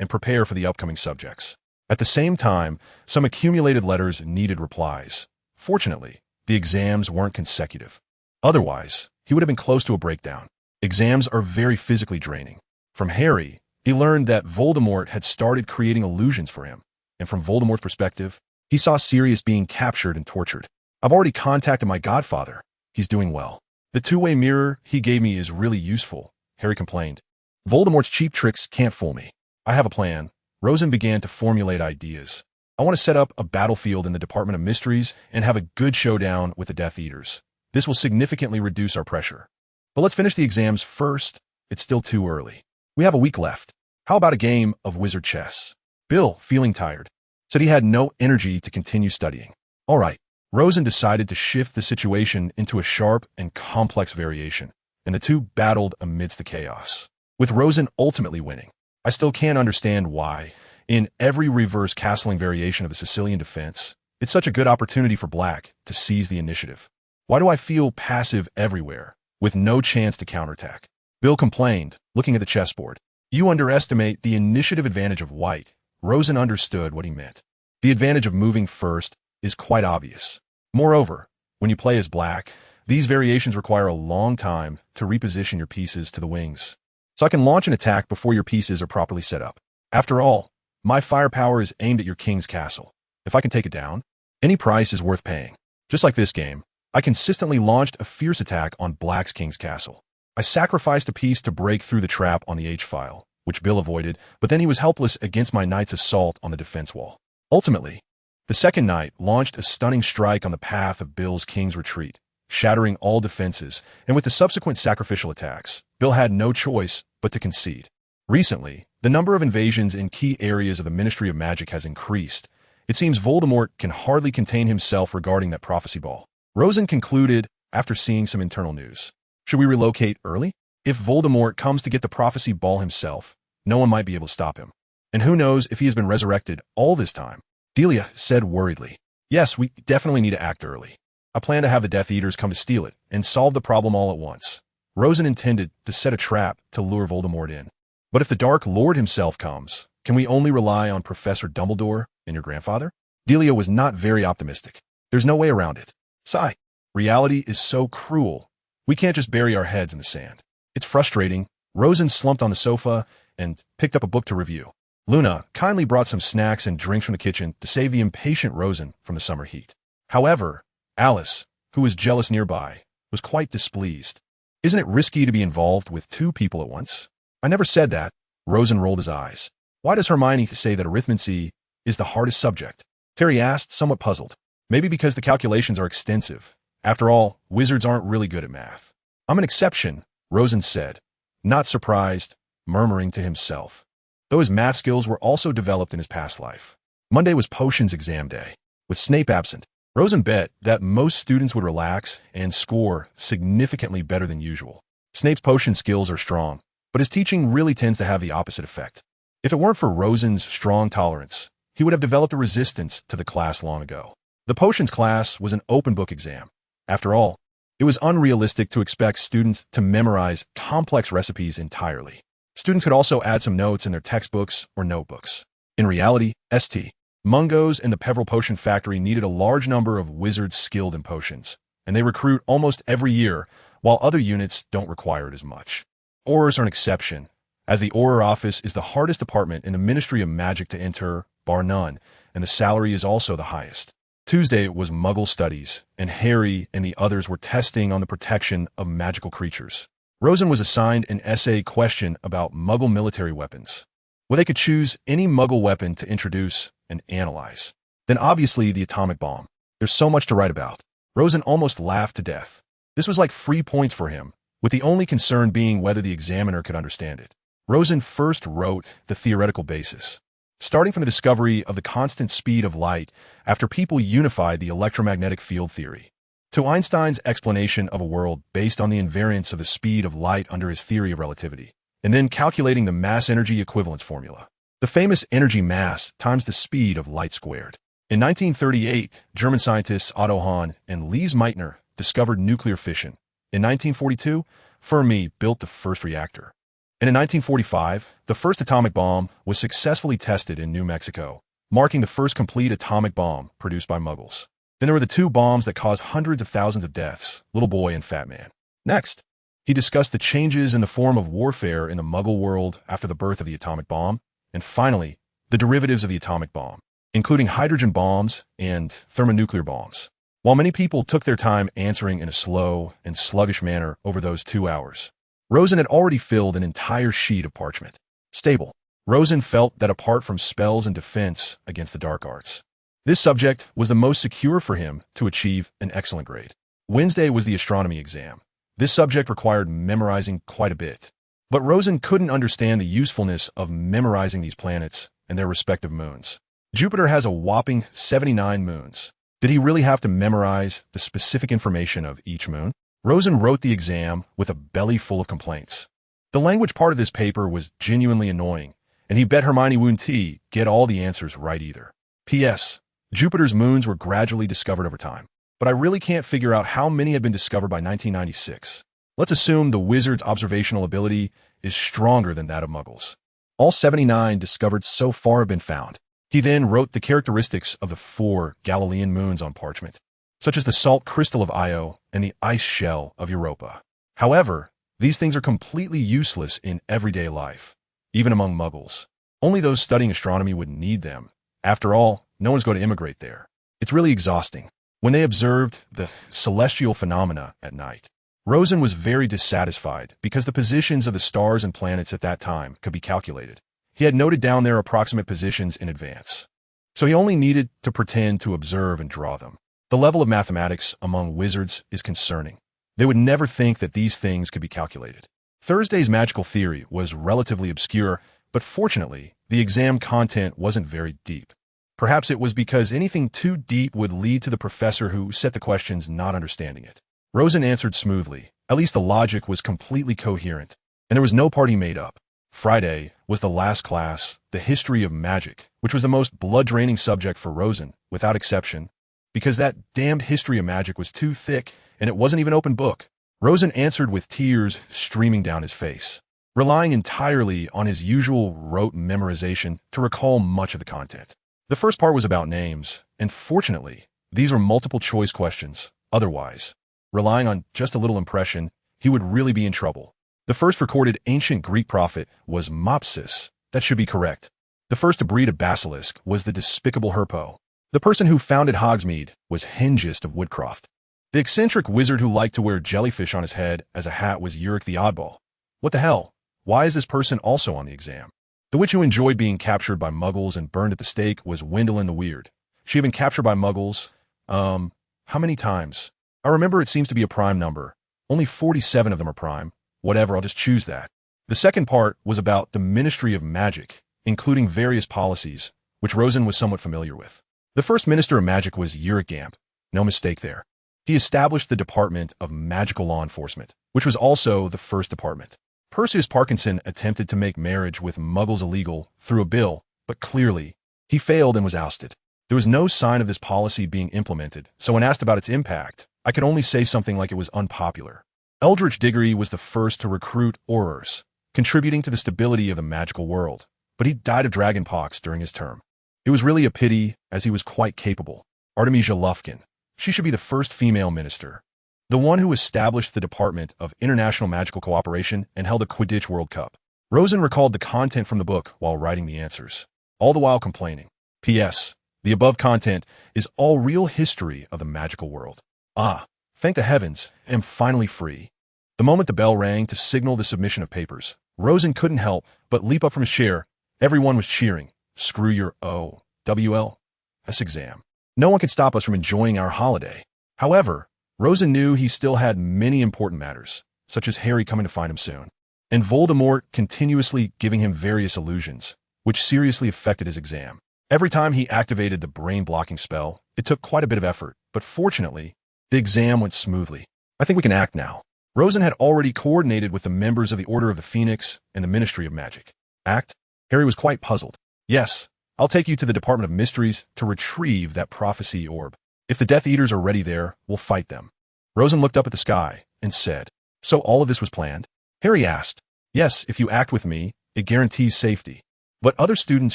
and prepare for the upcoming subjects. At the same time, some accumulated letters needed replies. Fortunately, the exams weren't consecutive. Otherwise, he would have been close to a breakdown. Exams are very physically draining. From Harry, he learned that Voldemort had started creating illusions for him, and from Voldemort's perspective, he saw Sirius being captured and tortured. "I've already contacted my godfather. He's doing well." The two-way mirror he gave me is really useful, Harry complained. Voldemort's cheap tricks can't fool me. I have a plan. Rosen began to formulate ideas. I want to set up a battlefield in the Department of Mysteries and have a good showdown with the Death Eaters. This will significantly reduce our pressure. But let's finish the exams first. It's still too early. We have a week left. How about a game of wizard chess? Bill, feeling tired, said he had no energy to continue studying. All right. Rosen decided to shift the situation into a sharp and complex variation, and the two battled amidst the chaos, with Rosen ultimately winning. I still can't understand why. In every reverse castling variation of the Sicilian defense, it's such a good opportunity for Black to seize the initiative. Why do I feel passive everywhere, with no chance to counterattack? Bill complained, looking at the chessboard. You underestimate the initiative advantage of White. Rosen understood what he meant. The advantage of moving first is quite obvious. Moreover, when you play as Black, these variations require a long time to reposition your pieces to the wings. So I can launch an attack before your pieces are properly set up. After all, my firepower is aimed at your king's castle. If I can take it down, any price is worth paying. Just like this game, I consistently launched a fierce attack on Black's king's castle. I sacrificed a piece to break through the trap on the H-file, which Bill avoided, but then he was helpless against my knight's assault on the defense wall. Ultimately, the second knight launched a stunning strike on the path of Bill's king's retreat, shattering all defenses, and with the subsequent sacrificial attacks, Bill had no choice but to concede. Recently, the number of invasions in key areas of the Ministry of Magic has increased. It seems Voldemort can hardly contain himself regarding that prophecy ball. Rosen concluded after seeing some internal news. Should we relocate early? If Voldemort comes to get the prophecy ball himself, no one might be able to stop him. And who knows if he has been resurrected all this time? Delia said worriedly. Yes, we definitely need to act early. I plan to have the Death Eaters come to steal it and solve the problem all at once. Rosen intended to set a trap to lure Voldemort in. But if the Dark Lord himself comes, can we only rely on Professor Dumbledore and your grandfather? Delia was not very optimistic. There's no way around it. Sigh. Reality is so cruel. We can't just bury our heads in the sand. It's frustrating. Rosen slumped on the sofa and picked up a book to review. Luna kindly brought some snacks and drinks from the kitchen to save the impatient Rosen from the summer heat. However, Alice, who was jealous nearby, was quite displeased. Isn't it risky to be involved with two people at once? I never said that. Rosen rolled his eyes. Why does Hermione say that arithmancy is the hardest subject? Terry asked, somewhat puzzled. Maybe because the calculations are extensive. After all, wizards aren't really good at math. I'm an exception, Rosen said, not surprised, murmuring to himself. Though his math skills were also developed in his past life. Monday was Potions exam day. With Snape absent, Rosen bet that most students would relax and score significantly better than usual. Snape's potion skills are strong, but his teaching really tends to have the opposite effect. If it weren't for Rosen's strong tolerance, he would have developed a resistance to the class long ago. The potions class was an open book exam. After all, it was unrealistic to expect students to memorize complex recipes entirely. Students could also add some notes in their textbooks or notebooks. In reality, St. Mungo's and the Peveril Potion Factory needed a large number of wizards skilled in potions, and they recruit almost every year, while other units don't require it as much. Aurors are an exception, as the Auror office is the hardest department in the Ministry of Magic to enter, bar none, and the salary is also the highest. Tuesday was Muggle Studies, and Harry and the others were testing on the protection of magical creatures. Rosen was assigned an essay question about Muggle military weapons. Well, they could choose any Muggle weapon to introduce and analyze. Then obviously the atomic bomb. There's so much to write about. Rosen almost laughed to death. This was like free points for him, with the only concern being whether the examiner could understand it. Rosen first wrote the theoretical basis, starting from the discovery of the constant speed of light after people unified the electromagnetic field theory, to Einstein's explanation of a world based on the invariance of the speed of light under his theory of relativity, and then calculating the mass-energy equivalence formula, the famous energy mass times the speed of light squared. In 1938, German scientists Otto Hahn and Lise Meitner discovered nuclear fission. In 1942, Fermi built the first reactor. And in 1945, the first atomic bomb was successfully tested in New Mexico, marking the first complete atomic bomb produced by Muggles. Then there were the two bombs that caused hundreds of thousands of deaths, Little Boy and Fat Man. Next, he discussed the changes in the form of warfare in the Muggle world after the birth of the atomic bomb, and finally, the derivatives of the atomic bomb, including hydrogen bombs and thermonuclear bombs. while many people took their time answering in a slow and sluggish manner over those 2 hours. Rosen had already filled an entire sheet of parchment. Stable. Rosen felt that apart from spells and defense against the dark arts, this subject was the most secure for him to achieve an excellent grade. Wednesday was the astronomy exam. This subject required memorizing quite a bit. But Rosen couldn't understand the usefulness of memorizing these planets and their respective moons. Jupiter has a whopping 79 moons. Did he really have to memorize the specific information of each moon? Rosen wrote the exam with a belly full of complaints. The language part of this paper was genuinely annoying, and he bet Hermione wouldn't get all the answers right either. P.S. Jupiter's moons were gradually discovered over time, but I really can't figure out how many had been discovered by 1996. Let's assume the wizard's observational ability is stronger than that of Muggles. All 79 discovered so far have been found. He then wrote the characteristics of the 4 Galilean moons on parchment, such as the salt crystal of Io and the ice shell of Europa. However, these things are completely useless in everyday life, even among Muggles. Only those studying astronomy would need them. After all, no one's going to immigrate there. It's really exhausting. When they observed the celestial phenomena at night, Rosen was very dissatisfied because the positions of the stars and planets at that time could be calculated. He had noted down their approximate positions in advance, so he only needed to pretend to observe and draw them. The level of mathematics among wizards is concerning. They would never think that these things could be calculated. Thursday's magical theory was relatively obscure, but fortunately, the exam content wasn't very deep. Perhaps it was because anything too deep would lead to the professor who set the questions not understanding it. Rosen answered smoothly. At least the logic was completely coherent, and there was no part he made up. Friday was the last class, the history of magic, which was the most blood-draining subject for Rosen, without exception, because that damned history of magic was too thick, and it wasn't even open book. Rosen answered with tears streaming down his face, relying entirely on his usual rote memorization to recall much of the content. The first part was about names, and fortunately, these were multiple-choice questions. Otherwise, relying on just a little impression, he would really be in trouble. The first recorded ancient Greek prophet was Mopsus. That should be correct. The first to breed a basilisk was the despicable Herpo. The person who founded Hogsmeade was Hengist of Woodcroft. The eccentric wizard who liked to wear jellyfish on his head as a hat was Uric the Oddball. What the hell? Why is this person also on the exam? The witch who enjoyed being captured by Muggles and burned at the stake was Wendelin the Weird. She had been captured by Muggles, how many times? I remember it seems to be a prime number. Only 47 of them are prime. Whatever, I'll just choose that. The second part was about the Ministry of Magic, including various policies, which Rosen was somewhat familiar with. The first Minister of Magic was Uric Gamp. No mistake there. He established the Department of Magical Law Enforcement, which was also the first department. Perseus Parkinson attempted to make marriage with Muggles illegal through a bill, but clearly, he failed and was ousted. There was no sign of this policy being implemented, so when asked about its impact, I could only say something like it was unpopular. Eldritch Diggory was the first to recruit Aurors, contributing to the stability of the magical world, but he died of dragonpox during his term. It was really a pity, as he was quite capable. Artemisia Lufkin. She should be the first female minister, the one who established the Department of International Magical Cooperation and held a Quidditch World Cup. Rosen recalled the content from the book while writing the answers, all the while complaining. P.S. The above content is all real history of the magical world. Ah, thank the heavens, I am finally free. The moment the bell rang to signal the submission of papers, Rosen couldn't help but leap up from his chair. Everyone was cheering. Screw your O.W.L.S. exam. No one could stop us from enjoying our holiday. However, Rosen knew he still had many important matters, such as Harry coming to find him soon, and Voldemort continuously giving him various illusions, which seriously affected his exam. Every time he activated the brain-blocking spell, it took quite a bit of effort, but fortunately, the exam went smoothly. I think we can act now. Rosen had already coordinated with the members of the Order of the Phoenix and the Ministry of Magic. Act? Harry was quite puzzled. Yes, I'll take you to the Department of Mysteries to retrieve that prophecy orb. If the Death Eaters are ready there, we'll fight them. Rosen looked up at the sky and said, So all of this was planned? Harry asked. Yes, if you act with me, it guarantees safety. But other students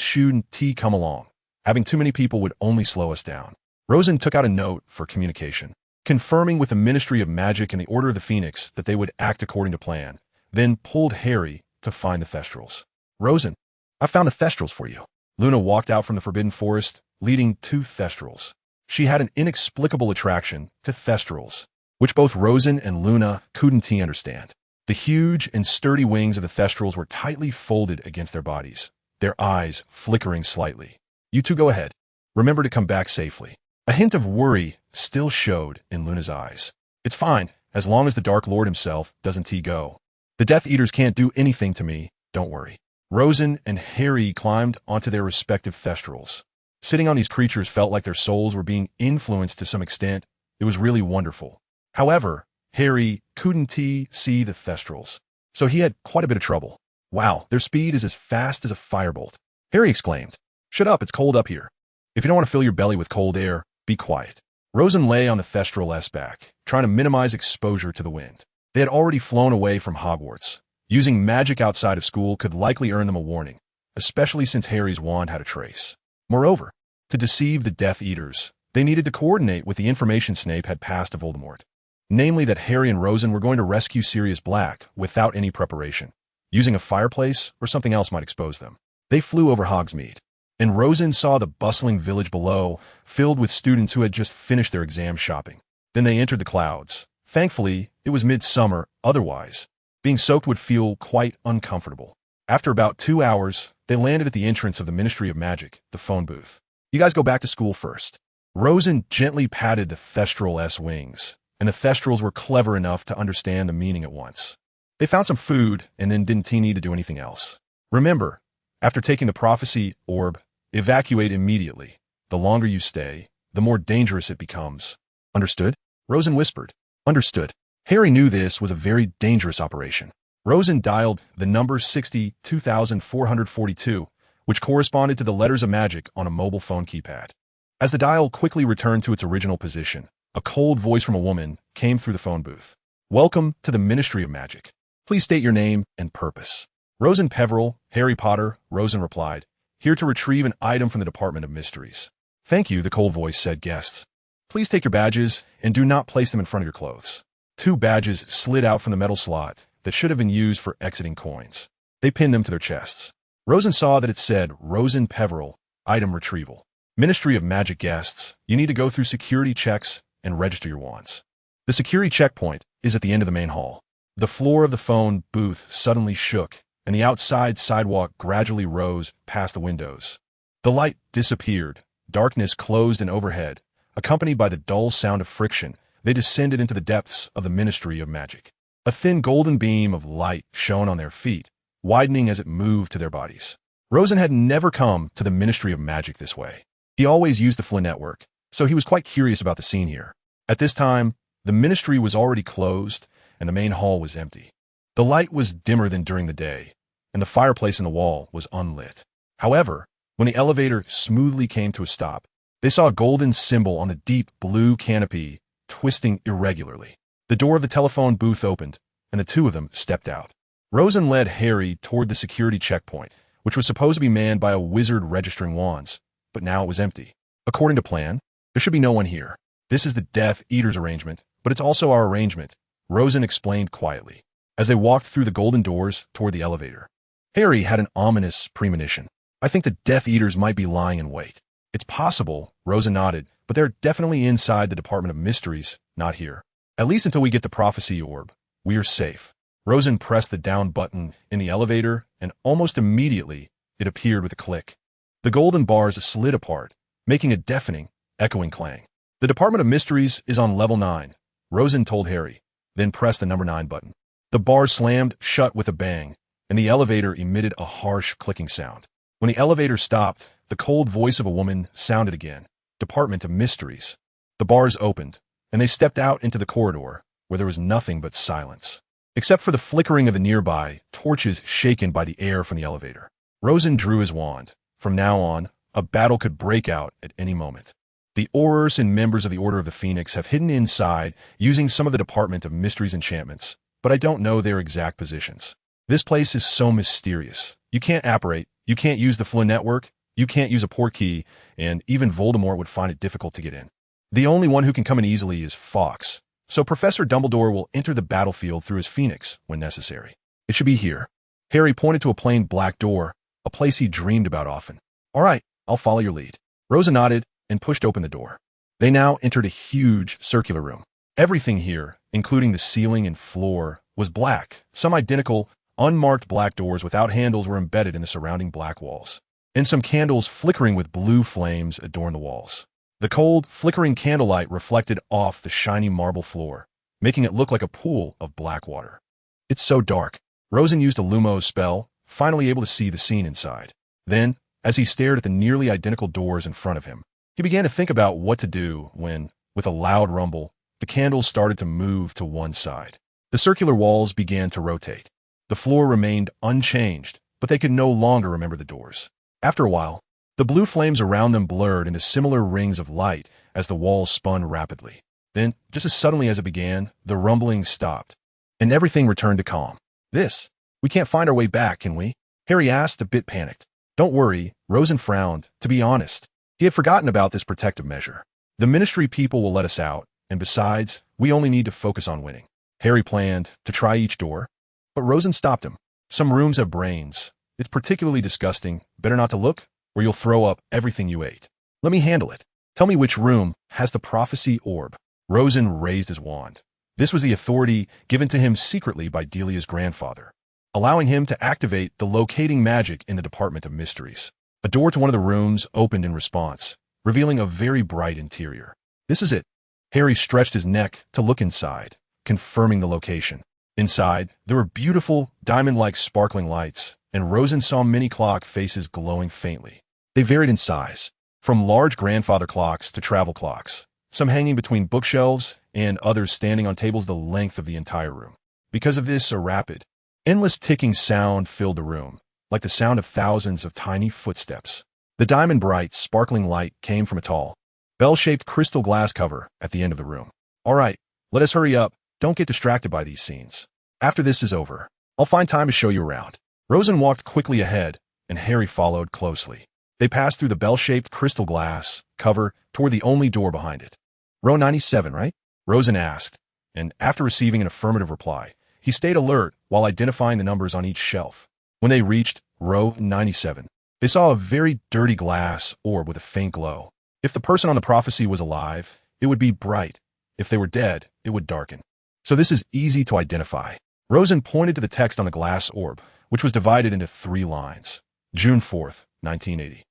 shouldn't come along. Having too many people would only slow us down. Rosen took out a note for communication, confirming with the Ministry of Magic and the Order of the Phoenix that they would act according to plan, then pulled Harry to find the Thestrals. Rosen, I found the Thestrals for you. Luna walked out from the Forbidden Forest, leading 2 Thestrals. she had an inexplicable attraction to thestrals, which both Rosen and Luna couldn't understand. The huge and sturdy wings of the thestrals were tightly folded against their bodies, their eyes flickering slightly. "You two go ahead. Remember to come back safely." A hint of worry still showed in Luna's eyes. "It's fine, as long as the Dark Lord himself doesn't go. The Death Eaters can't do anything to me, don't worry." Rosen and Harry climbed onto their respective thestrals. Sitting on these creatures felt like their souls were being influenced to some extent. It was really wonderful. However, Harry couldn't see the thestrals, so he had quite a bit of trouble. "Wow, their speed is as fast as a firebolt," Harry exclaimed. "Shut up, it's cold up here. If you don't want to fill your belly with cold air, be quiet." Rosen lay on the thestral S back, trying to minimize exposure to the wind. They had already flown away from Hogwarts. Using magic outside of school could likely earn them a warning, especially since Harry's wand had a trace. Moreover, to deceive the Death Eaters, they needed to coordinate with the information Snape had passed to Voldemort. Namely that Harry and Rosen were going to rescue Sirius Black without any preparation. Using a fireplace or something else might expose them. They flew over Hogsmeade, and Rosen saw the bustling village below, filled with students who had just finished their exam shopping. Then they entered the clouds. Thankfully, it was midsummer, otherwise, being soaked would feel quite uncomfortable. After about 2 hours, they landed at the entrance of the Ministry of Magic, the phone booth. "You guys go back to school first." Rosen gently patted the Thestral S wings, and the Thestrals were clever enough to understand the meaning at once. They found some food and then didn't need to do anything else. "Remember, after taking the prophecy orb, evacuate immediately. The longer you stay, the more dangerous it becomes." "Understood?" Rosen whispered. "Understood." Harry knew this was a very dangerous operation. Rosen dialed the number 62,442, which corresponded to the letters of magic on a mobile phone keypad. As the dial quickly returned to its original position, a cold voice from a woman came through the phone booth. "Welcome to the Ministry of Magic. Please state your name and purpose." "Rosen Peverell, Harry Potter," Rosen replied, "here to retrieve an item from the Department of Mysteries." "Thank you," the cold voice said. "Guests, please take your badges and do not place them in front of your clothes." 2 badges slid out from the metal slot that should have been used for exiting coins. They pinned them to their chests. Rosen saw that it said Rosen Peverell, Item Retrieval. "Ministry of Magic guests, you need to go through security checks and register your wands. The security checkpoint is at the end of the main hall." The floor of the phone booth suddenly shook, and the outside sidewalk gradually rose past the windows. The light disappeared, darkness closed in overhead, accompanied by the dull sound of friction. They descended into the depths of the Ministry of Magic. A thin golden beam of light shone on their feet, widening as it moved to their bodies. Rosen had never come to the Ministry of Magic this way. He always used the Flynn network, so he was quite curious about the scene here. At this time, the ministry was already closed, and the main hall was empty. The light was dimmer than during the day, and the fireplace in the wall was unlit. However, when the elevator smoothly came to a stop, they saw a golden symbol on the deep blue canopy twisting irregularly. The door of the telephone booth opened, and the 2 of them stepped out. Rosen led Harry toward the security checkpoint, which was supposed to be manned by a wizard registering wands, but now it was empty. "According to plan, there should be no one here. This is the Death Eaters arrangement, but it's also our arrangement," Rosen explained quietly, as they walked through the golden doors toward the elevator. Harry had an ominous premonition. "I think the Death Eaters might be lying in wait." "It's possible," Rosen nodded, "but they're definitely inside the Department of Mysteries, not here. At least until we get the prophecy orb, we are safe." Rosen pressed the down button in the elevator, and almost immediately it appeared with a click. The golden bars slid apart, making a deafening, echoing clang. "The Department of Mysteries is on level 9, Rosen told Harry, then pressed the number 9 button. The bars slammed shut with a bang, and the elevator emitted a harsh clicking sound. When the elevator stopped, the cold voice of a woman sounded again. "Department of Mysteries." The bars opened, and they stepped out into the corridor, where there was nothing but silence, except for the flickering of the nearby torches shaken by the air from the elevator. Rosen drew his wand. From now on, a battle could break out at any moment. The Aurors and members of the Order of the Phoenix have hidden inside using some of the Department of Mysteries enchantments, but I don't know their exact positions. This place is so mysterious. You can't apparate, you can't use the Flynn network, you can't use a port key, and even Voldemort would find it difficult to get in. The only one who can come in easily is Fawkes, so Professor Dumbledore will enter the battlefield through his phoenix when necessary. It should be here. Harry pointed to a plain black door, a place he dreamed about often. "All right, I'll follow your lead." Rosa nodded and pushed open the door. They now entered a huge circular room. Everything here, including the ceiling and floor, was black. Some identical, unmarked black doors without handles were embedded in the surrounding black walls, and some candles flickering with blue flames adorned the walls. The cold, flickering candlelight reflected off the shiny marble floor, making it look like a pool of black water. It's so dark. Rosen used a Lumos spell, finally able to see the scene inside. Then, as he stared at the nearly identical doors in front of him, he began to think about what to do when, with a loud rumble, the candles started to move to one side. The circular walls began to rotate. The floor remained unchanged, but they could no longer remember the doors. After a while, the blue flames around them blurred into similar rings of light as the walls spun rapidly. Then, just as suddenly as it began, the rumbling stopped, and everything returned to calm. We can't find our way back, can we? Harry asked, a bit panicked. Don't worry, Rosen frowned. To be honest, he had forgotten about this protective measure. The Ministry people will let us out, and besides, we only need to focus on winning. Harry planned to try each door, but Rosen stopped him. Some rooms have brains. It's particularly disgusting. Better not to look, or you'll throw up everything you ate. Let me handle it. Tell me which room has the prophecy orb. Rosen raised his wand. This was the authority given to him secretly by Delia's grandfather, allowing him to activate the locating magic in the Department of Mysteries. A door to one of the rooms opened in response, revealing a very bright interior. This is it. Harry stretched his neck to look inside, confirming the location. Inside, there were beautiful, diamond-like sparkling lights, and Rosen saw many clock faces glowing faintly. They varied in size, from large grandfather clocks to travel clocks, some hanging between bookshelves and others standing on tables the length of the entire room. Because of this, a rapid, endless ticking sound filled the room, like the sound of thousands of tiny footsteps. The diamond-bright, sparkling light came from a tall, bell-shaped crystal glass cover at the end of the room. All right, let us hurry up. Don't get distracted by these scenes. After this is over, I'll find time to show you around. Rosen walked quickly ahead, and Harry followed closely. They passed through the bell-shaped crystal glass cover toward the only door behind it. Row 97, right? Rosen asked, and after receiving an affirmative reply, he stayed alert while identifying the numbers on each shelf. When they reached row 97, they saw a very dirty glass orb with a faint glow. If the person on the prophecy was alive, it would be bright. If they were dead, it would darken. So this is easy to identify. Rosen pointed to the text on the glass orb, which was divided into 3 lines. June 4th, 1980.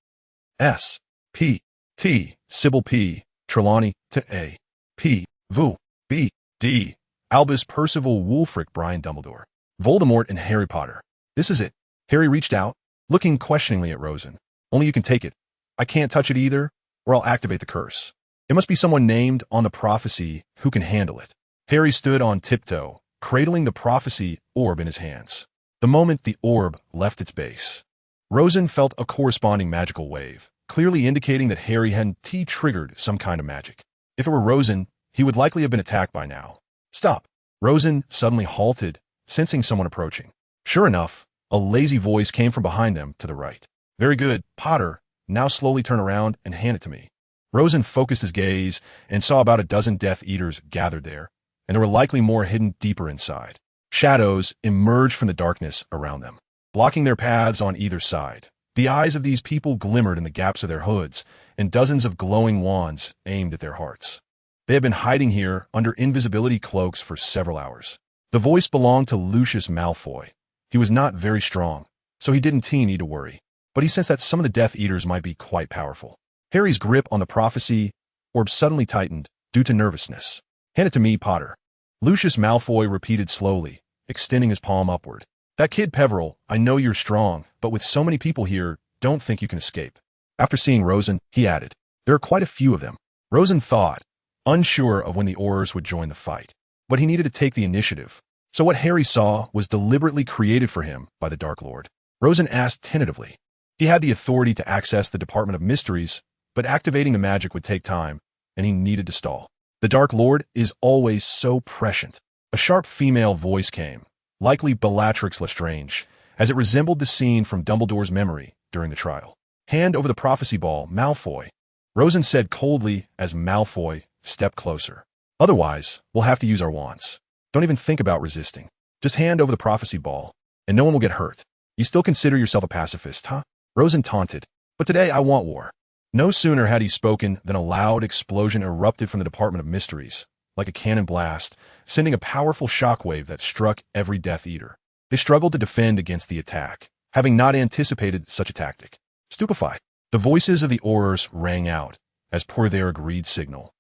S. P. T. Sybil P. Trelawney to A. P. V. B. D. Albus Percival Wulfric Brian Dumbledore. Voldemort and Harry Potter. This is it. Harry reached out, looking questioningly at Rosen. Only you can take it. I can't touch it either, or I'll activate the curse. It must be someone named on the prophecy who can handle it. Harry stood on tiptoe, cradling the prophecy orb in his hands. The moment the orb left its base, Rosen felt a corresponding magical wave, clearly indicating that Harry hadn't triggered some kind of magic. If it were Rosen, he would likely have been attacked by now. Stop. Rosen suddenly halted, sensing someone approaching. Sure enough, a lazy voice came from behind them to the right. Very good, Potter. Now slowly turn around and hand it to me. Rosen focused his gaze and saw about a dozen Death Eaters gathered there, and there were likely more hidden deeper inside. Shadows emerged from the darkness around them, blocking their paths on either side. The eyes of these people glimmered in the gaps of their hoods, and dozens of glowing wands aimed at their hearts. They had been hiding here under invisibility cloaks for several hours. The voice belonged to Lucius Malfoy. He was not very strong, so he didn't need to worry, but he sensed that some of the Death Eaters might be quite powerful. Harry's grip on the prophecy orb suddenly tightened due to nervousness. Hand it to me, Potter. Lucius Malfoy repeated slowly, extending his palm upward. That kid Peveril, I know you're strong, but with so many people here, don't think you can escape. After seeing Rosen, he added, there are quite a few of them. Rosen thought, unsure of when the Aurors would join the fight, but he needed to take the initiative. So what Harry saw was deliberately created for him by the Dark Lord. Rosen asked tentatively. He had the authority to access the Department of Mysteries, but activating the magic would take time, and he needed to stall. The Dark Lord is always so prescient. A sharp female voice came, likely Bellatrix Lestrange, as it resembled the scene from Dumbledore's memory during the trial. Hand over the prophecy ball, Malfoy. Rosen said coldly as Malfoy stepped closer. Otherwise, we'll have to use our wands. Don't even think about resisting. Just hand over the prophecy ball, and no one will get hurt. You still consider yourself a pacifist, huh? Rosen taunted. But today I want war. No sooner had he spoken than a loud explosion erupted from the Department of Mysteries, like a cannon blast, sending a powerful shockwave that struck every Death Eater. They struggled to defend against the attack, having not anticipated such a tactic. Stupefied, the voices of the Aurors rang out, as per their agreed signal.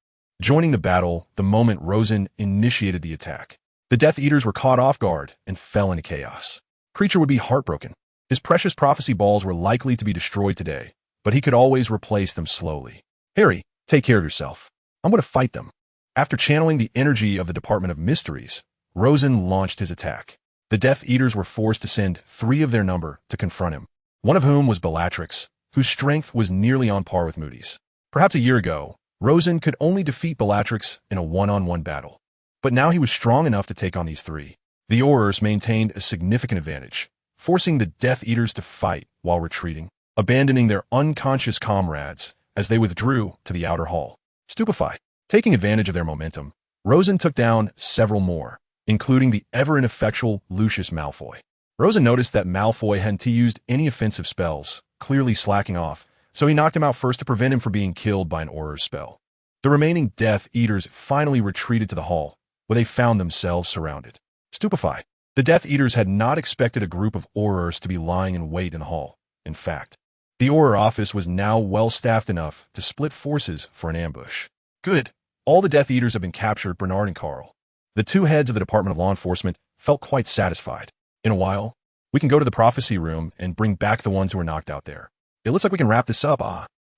Joining the battle the moment Rosen initiated the attack. The Death Eaters were caught off guard and fell into chaos. Creature would be heartbroken. His precious prophecy balls were likely to be destroyed today, but he could always replace them slowly. Harry, take care of yourself. I'm going to fight them. After channeling the energy of the Department of Mysteries, Rosen launched his attack. The Death Eaters were forced to send 3 of their number to confront him, one of whom was Bellatrix, whose strength was nearly on par with Moody's. Perhaps a year ago, Rosen could only defeat Bellatrix in a one-on-one battle. But now he was strong enough to take on these 3. The Aurors maintained a significant advantage, forcing the Death Eaters to fight while retreating, abandoning their unconscious comrades as they withdrew to the outer hall. Stupefied, taking advantage of their momentum, Rosen took down several more, including the ever-ineffectual Lucius Malfoy. Rosen noticed that Malfoy hadn't used any offensive spells, clearly slacking off, so he knocked him out first to prevent him from being killed by an Auror's spell. The remaining Death Eaters finally retreated to the hall, where they found themselves surrounded. Stupefied, the Death Eaters had not expected a group of Aurors to be lying in wait in the hall. In fact, the Auror office was now well-staffed enough to split forces for an ambush. Good. All the Death Eaters have been captured, Bernard and Carl. The 2 heads of the Department of Law Enforcement felt quite satisfied. In a while, we can go to the prophecy room and bring back the ones who were knocked out there. It looks like we can wrap this up.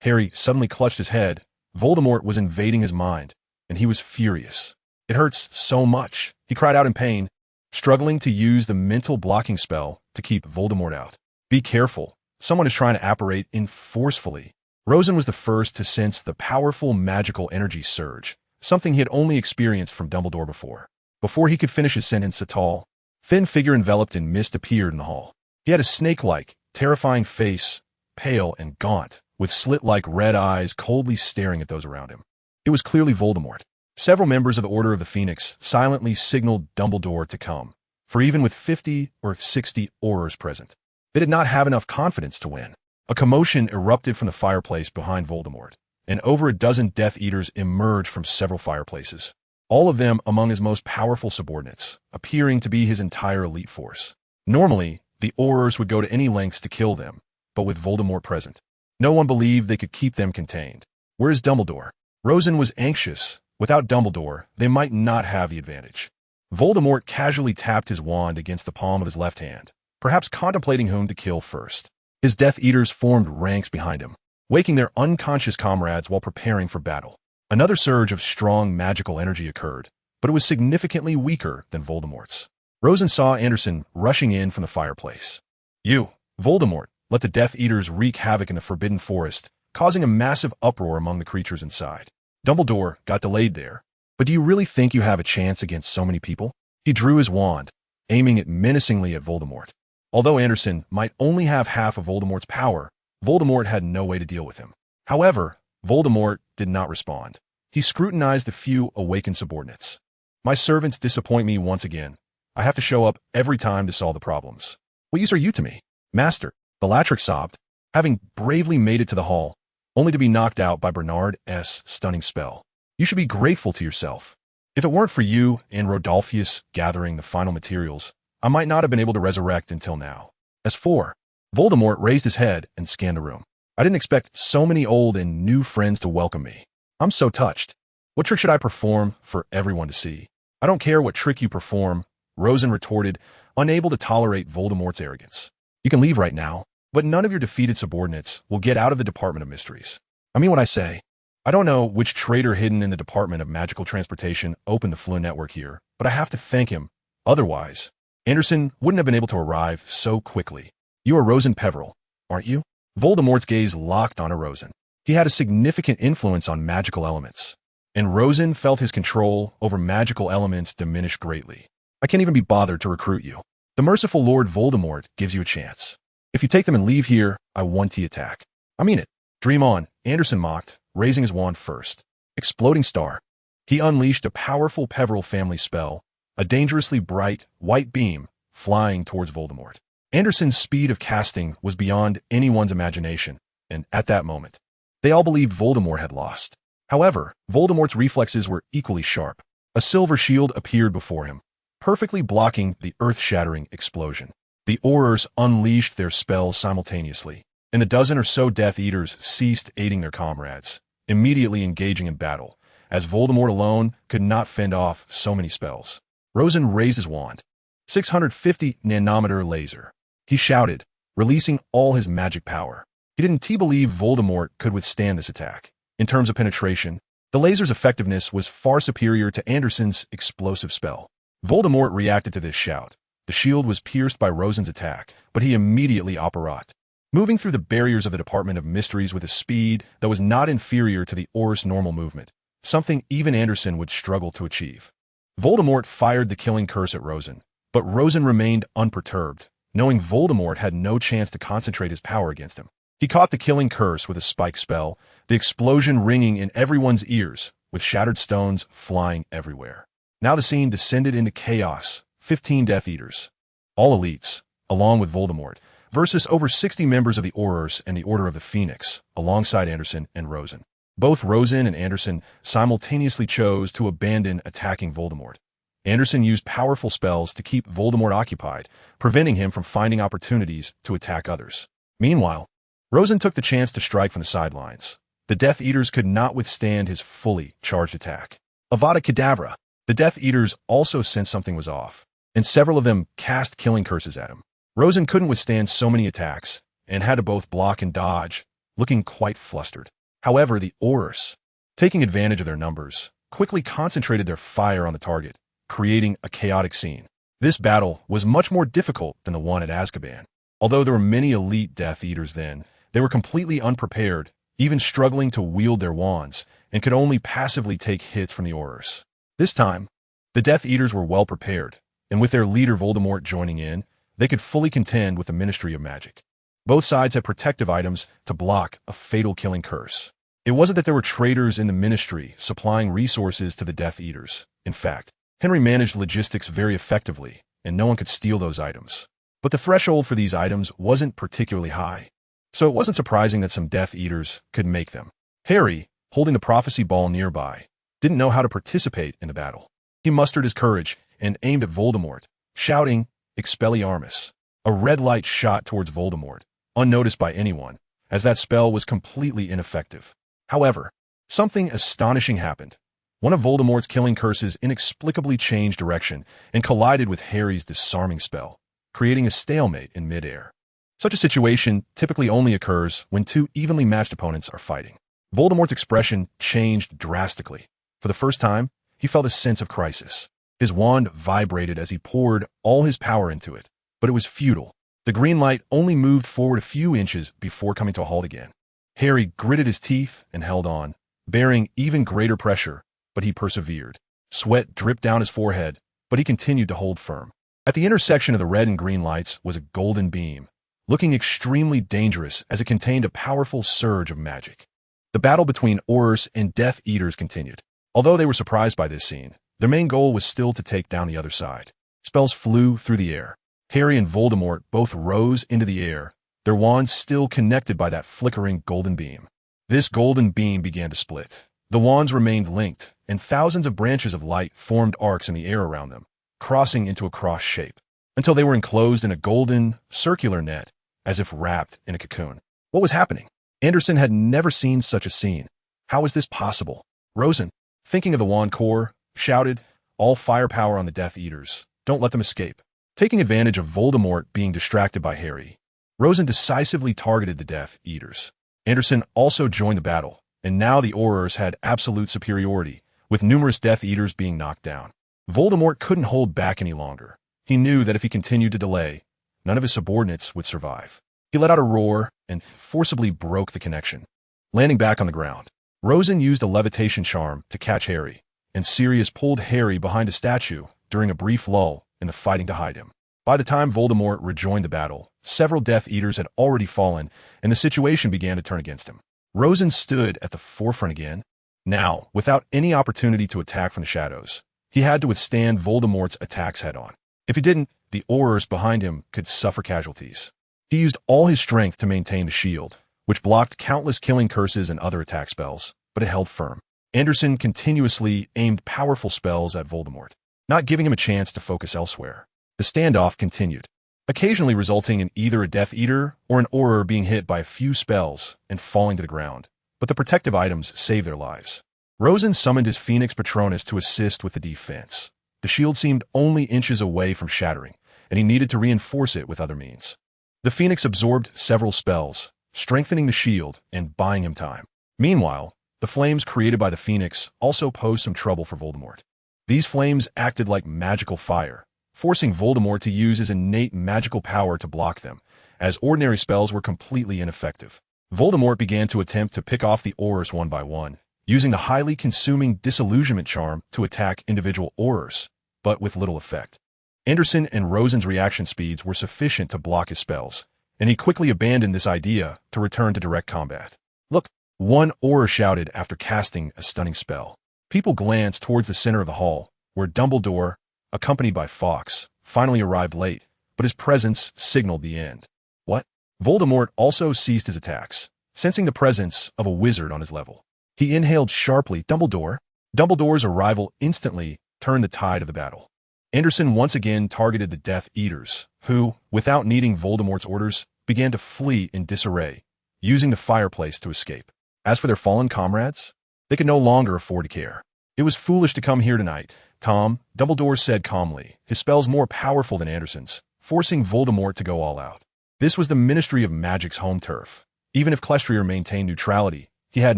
Harry suddenly clutched his head. Voldemort was invading his mind, and he was furious. It hurts so much, he cried out in pain, struggling to use the mental blocking spell to keep Voldemort out. Be careful. Someone is trying to apparate in forcefully. Rosen was the first to sense the powerful magical energy surge, something he had only experienced from Dumbledore before. Before he could finish his sentence, a tall, thin figure enveloped in mist appeared in the hall. He had a snake-like, terrifying face, pale and gaunt, with slit-like red eyes coldly staring at those around him. It was clearly Voldemort. Several members of the Order of the Phoenix silently signaled Dumbledore to come, for even with 50 or 60 Aurors present, they did not have enough confidence to win. A commotion erupted from the fireplace behind Voldemort, and over a dozen Death Eaters emerged from several fireplaces, all of them among his most powerful subordinates, appearing to be his entire elite force. Normally, the Aurors would go to any lengths to kill them, but with Voldemort present, no one believed they could keep them contained. Where is Dumbledore? Rosen was anxious. Without Dumbledore, they might not have the advantage. Voldemort casually tapped his wand against the palm of his left hand, perhaps contemplating whom to kill first. His Death Eaters formed ranks behind him, waking their unconscious comrades while preparing for battle. Another surge of strong magical energy occurred, but it was significantly weaker than Voldemort's. Rosen saw Anderson rushing in from the fireplace. You, Voldemort, let the Death Eaters wreak havoc in the Forbidden Forest, causing a massive uproar among the creatures inside. Dumbledore got delayed there. But do you really think you have a chance against so many people? He drew his wand, aiming it menacingly at Voldemort. Although Anderson might only have half of Voldemort's power, Voldemort had no way to deal with him. However, Voldemort did not respond. He scrutinized the few awakened subordinates. My servants disappoint me once again. I have to show up every time to solve the problems. What use are you to me? Master, Bellatrix sobbed, having bravely made it to the hall, only to be knocked out by Bernard's stunning spell. You should be grateful to yourself. If it weren't for you and Rodolphus gathering the final materials, I might not have been able to resurrect until now. As for, Voldemort raised his head and scanned the room. I didn't expect so many old and new friends to welcome me. I'm so touched. What trick should I perform for everyone to see? I don't care what trick you perform, Rosen retorted, unable to tolerate Voldemort's arrogance. You can leave right now, but none of your defeated subordinates will get out of the Department of Mysteries. I mean what I say. I don't know which traitor hidden in the Department of Magical Transportation opened the Flynn network here, but I have to thank him. Otherwise, Anderson wouldn't have been able to arrive so quickly. You are Rosen Peverell, aren't you? Voldemort's gaze locked on Rosen. He had a significant influence on magical elements, and Rosen felt his control over magical elements diminish greatly. I can't even be bothered to recruit you. The merciful Lord Voldemort gives you a chance. If you take them and leave here, I want the attack. I mean it. Dream on, Anderson mocked, raising his wand first. Exploding star. He unleashed a powerful Peverell family spell, a dangerously bright, white beam, flying towards Voldemort. Anderson's speed of casting was beyond anyone's imagination, and at that moment, They all believed Voldemort had lost. However, Voldemort's reflexes were equally sharp. A silver shield appeared before him, perfectly blocking the earth-shattering explosion. The Aurors unleashed their spells simultaneously, and the dozen or so Death Eaters ceased aiding their comrades, immediately engaging in battle, as Voldemort alone could not fend off so many spells. Rosen raised his wand. 650 nanometer laser. He shouted, releasing all his magic power. He didn't believe Voldemort could withstand this attack. In terms of penetration, the laser's effectiveness was far superior to Anderson's explosive spell. Voldemort reacted to this shout. The shield was pierced by Rosen's attack, but he immediately apparat, moving through the barriers of the Department of Mysteries with a speed that was not inferior to the Auror's normal movement, something even Anderson would struggle to achieve. Voldemort fired the killing curse at Rosen, but Rosen remained unperturbed, knowing Voldemort had no chance to concentrate his power against him. He caught the killing curse with a spike spell, the explosion ringing in everyone's ears, with shattered stones flying everywhere. Now the scene descended into chaos. 15 Death Eaters, all elites, along with Voldemort, versus over 60 members of the Aurors and the Order of the Phoenix, alongside Anderson and Rosen. Both Rosen and Anderson simultaneously chose to abandon attacking Voldemort. Anderson used powerful spells to keep Voldemort occupied, preventing him from finding opportunities to attack others. Meanwhile, Rosen took the chance to strike from the sidelines. The Death Eaters could not withstand his fully charged attack. Avada Kedavra. The Death Eaters also sensed something was off, and several of them cast killing curses at him. Rosen couldn't withstand so many attacks, and had to both block and dodge, looking quite flustered. However, the Aurors, taking advantage of their numbers, quickly concentrated their fire on the target, creating a chaotic scene. This battle was much more difficult than the one at Azkaban. Although there were many elite Death Eaters then, they were completely unprepared, even struggling to wield their wands, and could only passively take hits from the Aurors. This time, the Death Eaters were well prepared, and with their leader Voldemort joining in, they could fully contend with the Ministry of Magic. Both sides had protective items to block a fatal killing curse. It wasn't that there were traitors in the Ministry supplying resources to the Death Eaters. In fact, Henry managed logistics very effectively, and no one could steal those items. But the threshold for these items wasn't particularly high, so it wasn't surprising that some Death Eaters could make them. Harry, holding the prophecy ball nearby, didn't know how to participate in the battle. He mustered his courage and aimed at Voldemort, shouting, Expelliarmus. A red light shot towards Voldemort, unnoticed by anyone, as that spell was completely ineffective. However, something astonishing happened. One of Voldemort's killing curses inexplicably changed direction and collided with Harry's disarming spell, creating a stalemate in midair. Such a situation typically only occurs when two evenly matched opponents are fighting. Voldemort's expression changed drastically. For the first time, he felt a sense of crisis. His wand vibrated as he poured all his power into it, but it was futile. The green light only moved forward a few inches before coming to a halt again. Harry gritted his teeth and held on, bearing even greater pressure, but he persevered. Sweat dripped down his forehead, but he continued to hold firm. At the intersection of the red and green lights was a golden beam, looking extremely dangerous as it contained a powerful surge of magic. The battle between Aurors and Death Eaters continued. Although they were surprised by this scene, their main goal was still to take down the other side. Spells flew through the air. Harry and Voldemort both rose into the air, their wands still connected by that flickering golden beam. This golden beam began to split. The wands remained linked, and thousands of branches of light formed arcs in the air around them, crossing into a cross shape, until they were enclosed in a golden, circular net, as if wrapped in a cocoon. What was happening? Anderson had never seen such a scene. How was this possible? Rosen, thinking of the wand core, shouted, all firepower on the Death Eaters. Don't let them escape. Taking advantage of Voldemort being distracted by Harry, Rosen decisively targeted the Death Eaters. Anderson also joined the battle, and now the Aurors had absolute superiority, with numerous Death Eaters being knocked down. Voldemort couldn't hold back any longer. He knew that if he continued to delay, none of his subordinates would survive. He let out a roar and forcibly broke the connection. Landing back on the ground, Rosen used a levitation charm to catch Harry, and Sirius pulled Harry behind a statue during a brief lull in the fighting to hide him. By the time Voldemort rejoined the battle, several Death Eaters had already fallen, and the situation began to turn against him. Rosen stood at the forefront again. Now, without any opportunity to attack from the shadows, he had to withstand Voldemort's attacks head-on. If he didn't, the Aurors behind him could suffer casualties. He used all his strength to maintain the shield, which blocked countless killing curses and other attack spells, but it held firm. Anderson continuously aimed powerful spells at Voldemort, not giving him a chance to focus elsewhere. The standoff continued, occasionally resulting in either a Death Eater or an Auror being hit by a few spells and falling to the ground, but the protective items saved their lives. Rosen summoned his Phoenix Patronus to assist with the defense. The shield seemed only inches away from shattering, and he needed to reinforce it with other means. The Phoenix absorbed several spells, strengthening the shield and buying him time. Meanwhile, the flames created by the Phoenix also posed some trouble for Voldemort. These flames acted like magical fire, forcing Voldemort to use his innate magical power to block them, as ordinary spells were completely ineffective. Voldemort began to attempt to pick off the Aurors one by one, using the highly consuming disillusionment charm to attack individual Aurors, but with little effect. Anderson and Rosen's reaction speeds were sufficient to block his spells, and he quickly abandoned this idea to return to direct combat. "Look!" one Auror shouted after casting a stunning spell. People glanced towards the center of the hall, where Dumbledore, accompanied by Fawkes, finally arrived late, but his presence signaled the end. What? Voldemort also ceased his attacks, sensing the presence of a wizard on his level. He inhaled sharply, "Dumbledore." Dumbledore's arrival instantly turned the tide of the battle. Anderson once again targeted the Death Eaters, who, without needing Voldemort's orders, began to flee in disarray, using the fireplace to escape. As for their fallen comrades, they could no longer afford to care. "It was foolish to come here tonight, Tom," Dumbledore said calmly, his spells more powerful than Anderson's, forcing Voldemort to go all out. This was the Ministry of Magic's home turf. Even if Clestrier maintained neutrality, he had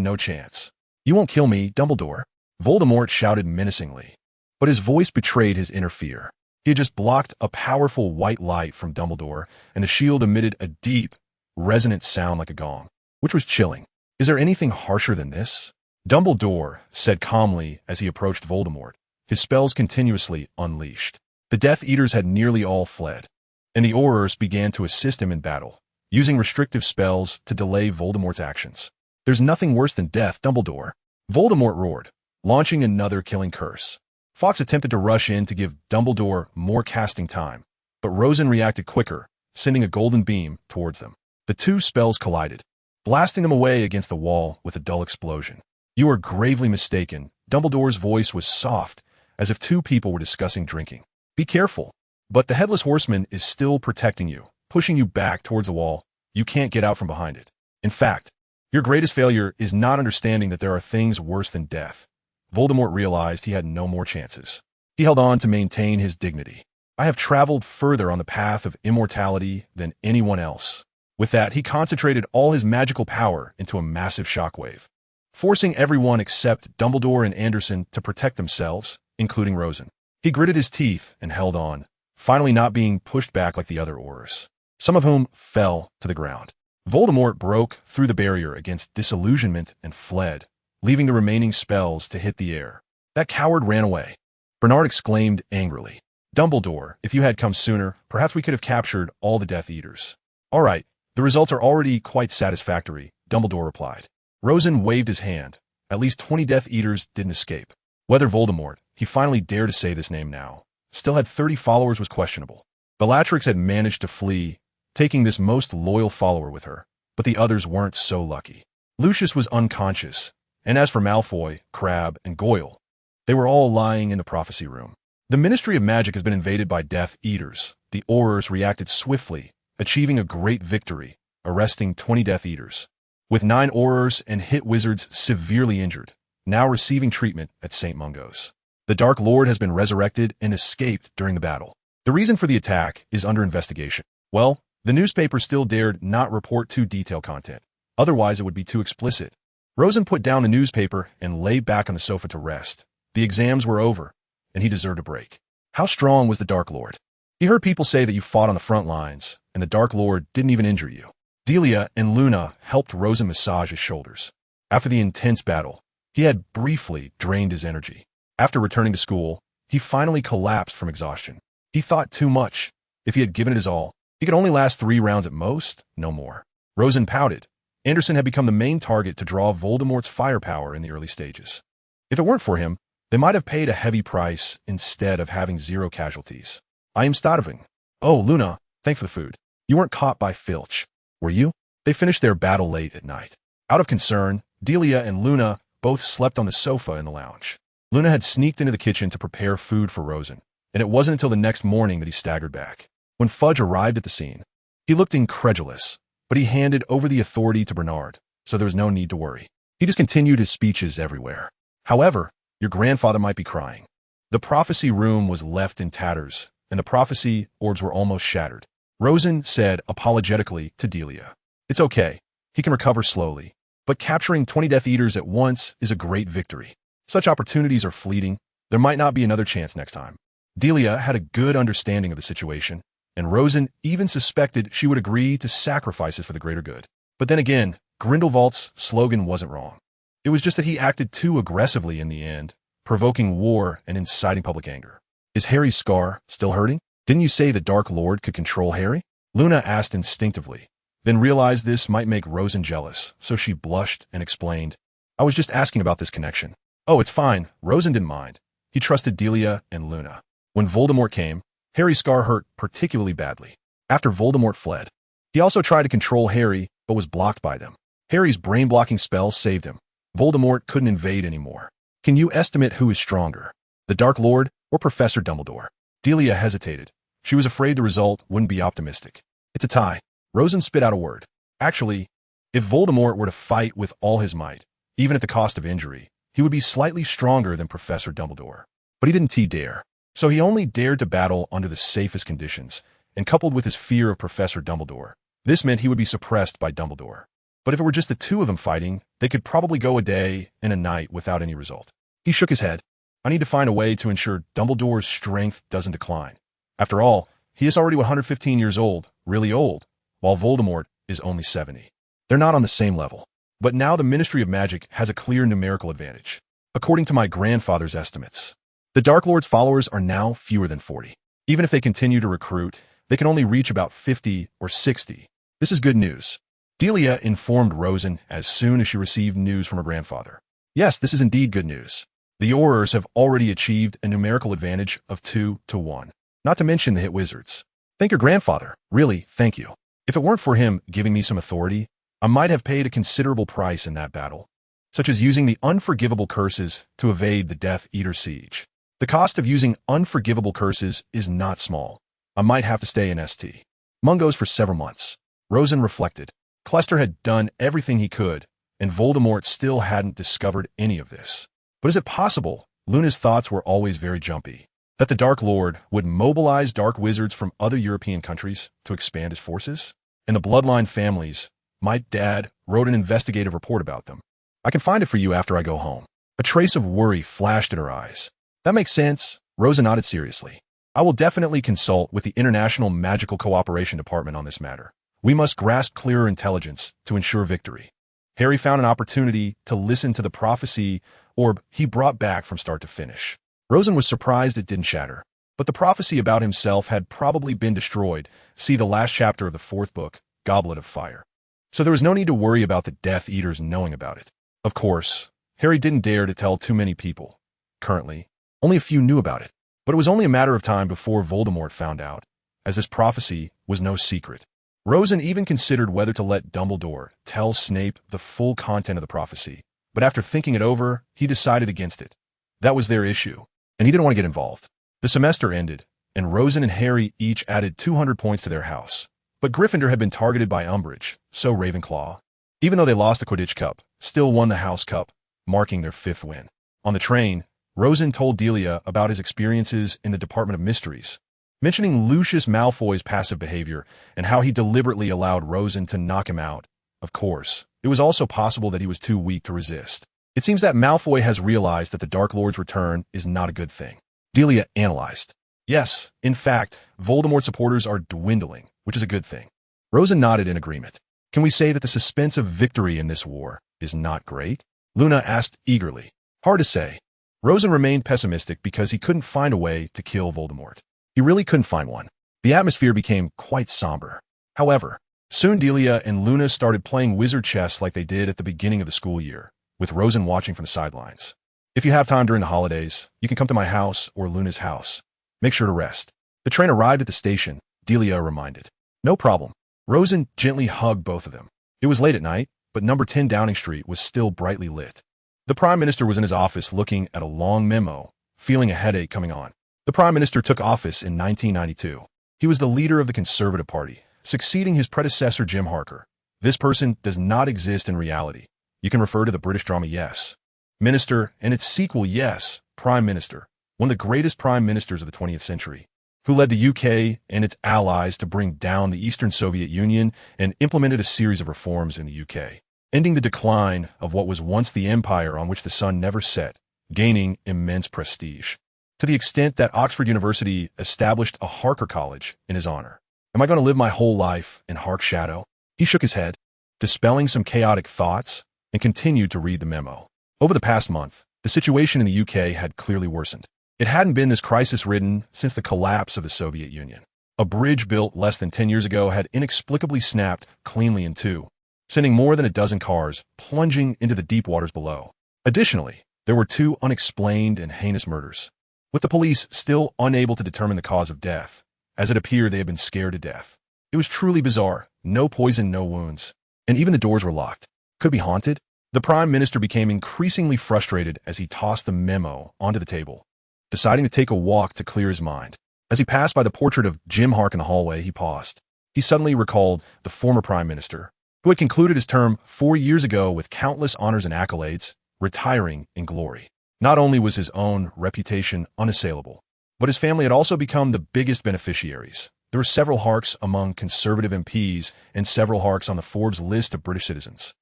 no chance. "You won't kill me, Dumbledore," Voldemort shouted menacingly. But his voice betrayed his inner fear. He had just blocked a powerful white light from Dumbledore, and the shield emitted a deep, resonant sound like a gong, which was chilling. "Is there anything harsher than this?" Dumbledore said calmly as he approached Voldemort, his spells continuously unleashed. The Death Eaters had nearly all fled, and the Aurors began to assist him in battle, using restrictive spells to delay Voldemort's actions. "There's nothing worse than death, Dumbledore," Voldemort roared, launching another killing curse. Fawkes attempted to rush in to give Dumbledore more casting time, but Rosen reacted quicker, sending a golden beam towards them. The two spells collided, blasting them away against the wall with a dull explosion. "You are gravely mistaken." Dumbledore's voice was soft, as if two people were discussing drinking. "Be careful. But the Headless Horseman is still protecting you, pushing you back towards the wall. You can't get out from behind it. In fact, your greatest failure is not understanding that there are things worse than death." Voldemort realized he had no more chances. He held on to maintain his dignity. "I have traveled further on the path of immortality than anyone else." With that, he concentrated all his magical power into a massive shockwave, forcing everyone except Dumbledore and Anderson to protect themselves, including Rosen. He gritted his teeth and held on, finally not being pushed back like the other Aurors, some of whom fell to the ground. Voldemort broke through the barrier against disillusionment and fled, leaving the remaining spells to hit the air. "That coward ran away," Bernard exclaimed angrily. "Dumbledore, if you had come sooner, perhaps we could have captured all the Death Eaters." "All right, the results are already quite satisfactory," Dumbledore replied. Rosen waved his hand. At least 20 Death Eaters didn't escape. Whether Voldemort, he finally dared to say this name now, still had 30 followers was questionable. Bellatrix had managed to flee, taking this most loyal follower with her, but the others weren't so lucky. Lucius was unconscious, and as for Malfoy, Crabbe, and Goyle, they were all lying in the prophecy room. The Ministry of Magic has been invaded by Death Eaters. The Aurors reacted swiftly, achieving a great victory, arresting 20 Death Eaters, with 9 Aurors and Hit Wizards severely injured, now receiving treatment at St. Mungo's. The Dark Lord has been resurrected and escaped during the battle. The reason for the attack is under investigation. Well, the newspaper still dared not report too detailed content. Otherwise, it would be too explicit. Rosen put down the newspaper and lay back on the sofa to rest. The exams were over, and he deserved a break. How strong was the Dark Lord? He heard people say that you fought on the front lines, and the Dark Lord didn't even injure you. Delia and Luna helped Rosen massage his shoulders. After the intense battle, he had briefly drained his energy. After returning to school, he finally collapsed from exhaustion. He thought too much. If he had given it his all, he could only last 3 rounds at most, no more. Rosen pouted. Anderson had become the main target to draw Voldemort's firepower in the early stages. If it weren't for him, they might have paid a heavy price instead of having 0 casualties. "I am starving." "Oh, Luna, thanks for the food. You weren't caught by Filch, were you?" They finished their battle late at night. Out of concern, Delia and Luna both slept on the sofa in the lounge. Luna had sneaked into the kitchen to prepare food for Rosen, and it wasn't until the next morning that he staggered back. When Fudge arrived at the scene, he looked incredulous, but he handed over the authority to Bernard, so there was no need to worry. He just continued his speeches everywhere. However, your grandfather might be crying. The prophecy room was left in tatters, and the prophecy orbs were almost shattered. Rosen said apologetically to Delia, "It's okay. He can recover slowly. But capturing 20 Death Eaters at once is a great victory. Such opportunities are fleeting. There might not be another chance next time." Delia had a good understanding of the situation, and Rosen even suspected she would agree to sacrifices for the greater good. But then again, Grindelwald's slogan wasn't wrong. It was just that he acted too aggressively in the end, provoking war and inciting public anger. "Is Harry's scar still hurting? Didn't you say the Dark Lord could control Harry?" Luna asked instinctively, then realized this might make Rosen jealous, so she blushed and explained, "I was just asking about this connection." "Oh, it's fine." Rosen didn't mind. He trusted Delia and Luna. When Voldemort came, Harry's scar hurt particularly badly. After Voldemort fled, he also tried to control Harry, but was blocked by them. Harry's brain-blocking spell saved him. Voldemort couldn't invade anymore. "Can you estimate who is stronger, the Dark Lord or Professor Dumbledore?" Delia hesitated. She was afraid the result wouldn't be optimistic. "It's a tie." Rosen spit out a word. "Actually, if Voldemort were to fight with all his might, even at the cost of injury, he would be slightly stronger than Professor Dumbledore. But he didn't dare. So he only dared to battle under the safest conditions, and coupled with his fear of Professor Dumbledore, this meant he would be suppressed by Dumbledore. But if it were just the two of them fighting, they could probably go a day and a night without any result." He shook his head. "I need to find a way to ensure Dumbledore's strength doesn't decline. After all, he is already 115 years old, really old, while Voldemort is only 70. They're not on the same level. But now the Ministry of Magic has a clear numerical advantage. According to my grandfather's estimates, the Dark Lord's followers are now fewer than 40. Even if they continue to recruit, they can only reach about 50 or 60. This is good news." Delia informed Rosen as soon as she received news from her grandfather. "Yes, this is indeed good news. The Aurors have already achieved a numerical advantage of 2 to 1. Not to mention the hit wizards. Thank your grandfather. Really, thank you. If it weren't for him giving me some authority, I might have paid a considerable price in that battle, such as using the unforgivable curses to evade the Death Eater siege. The cost of using unforgivable curses is not small. I might have to stay in St. Mungo's for several months." Rosen reflected. Clester had done everything he could, and Voldemort still hadn't discovered any of this. But is it possible? Luna's thoughts were always very jumpy. That the Dark Lord would mobilize dark wizards from other European countries to expand his forces? And the bloodline families. My dad wrote an investigative report about them. I can find it for you after I go home. A trace of worry flashed in her eyes. That makes sense. Rosen nodded seriously. I will definitely consult with the International Magical Cooperation Department on this matter. We must grasp clearer intelligence to ensure victory. Harry found an opportunity to listen to the prophecy orb he brought back from start to finish. Rosen was surprised it didn't shatter, but the prophecy about himself had probably been destroyed. See the last chapter of the 4th book, Goblet of Fire. So there was no need to worry about the Death Eaters knowing about it. Of course, Harry didn't dare to tell too many people. Currently, only a few knew about it, but it was only a matter of time before Voldemort found out, as this prophecy was no secret. Rosen even considered whether to let Dumbledore tell Snape the full content of the prophecy, but after thinking it over, he decided against it. That was their issue, and he didn't want to get involved. The semester ended, and Rosen and Harry each added 200 points to their house. But Gryffindor had been targeted by Umbridge, so Ravenclaw, even though they lost the Quidditch Cup, still won the House Cup, marking their 5th win. On the train, Rosen told Delia about his experiences in the Department of Mysteries, mentioning Lucius Malfoy's passive behavior and how he deliberately allowed Rosen to knock him out. Of course, it was also possible that he was too weak to resist. It seems that Malfoy has realized that the Dark Lord's return is not a good thing. Delia analyzed. Yes, in fact, Voldemort supporters are dwindling, which is a good thing. Rosen nodded in agreement. Can we say that the suspense of victory in this war is not great? Luna asked eagerly. Hard to say. Rosen remained pessimistic because he couldn't find a way to kill Voldemort. He really couldn't find one. The atmosphere became quite somber. However, soon Delia and Luna started playing wizard chess like they did at the beginning of the school year, with Rosen watching from the sidelines. If you have time during the holidays, you can come to my house or Luna's house. Make sure to rest. The train arrived at the station, Delia reminded. No problem. Rosen gently hugged both of them. It was late at night, but number 10 Downing Street was still brightly lit. The Prime Minister was in his office looking at a long memo, feeling a headache coming on. The Prime Minister took office in 1992. He was the leader of the Conservative Party, succeeding his predecessor Jim Harker. This person does not exist in reality. You can refer to the British drama Yes, Minister, and its sequel Yes, Prime Minister, one of the greatest prime ministers of the 20th century, who led the UK and its allies to bring down the Eastern Soviet Union and implemented a series of reforms in the UK, ending the decline of what was once the empire on which the sun never set, gaining immense prestige, to the extent that Oxford University established a Harker College in his honor. Am I going to live my whole life in Hark's shadow? He shook his head, dispelling some chaotic thoughts, and continued to read the memo. Over the past month, the situation in the UK had clearly worsened. It hadn't been this crisis-ridden since the collapse of the Soviet Union. A bridge built less than 10 years ago had inexplicably snapped cleanly in two, sending more than a dozen cars plunging into the deep waters below. Additionally, there were two unexplained and heinous murders, with the police still unable to determine the cause of death, as it appeared they had been scared to death. It was truly bizarre. No poison, no wounds. And even the doors were locked. Could it be haunted? The Prime Minister became increasingly frustrated as he tossed the memo onto the table, deciding to take a walk to clear his mind. As he passed by the portrait of Jim Hark in the hallway, he paused. He suddenly recalled the former Prime Minister, who had concluded his term 4 years ago with countless honors and accolades, retiring in glory. Not only was his own reputation unassailable, but his family had also become the biggest beneficiaries. There were several Harks among Conservative MPs and several Harks on the Forbes list of British citizens.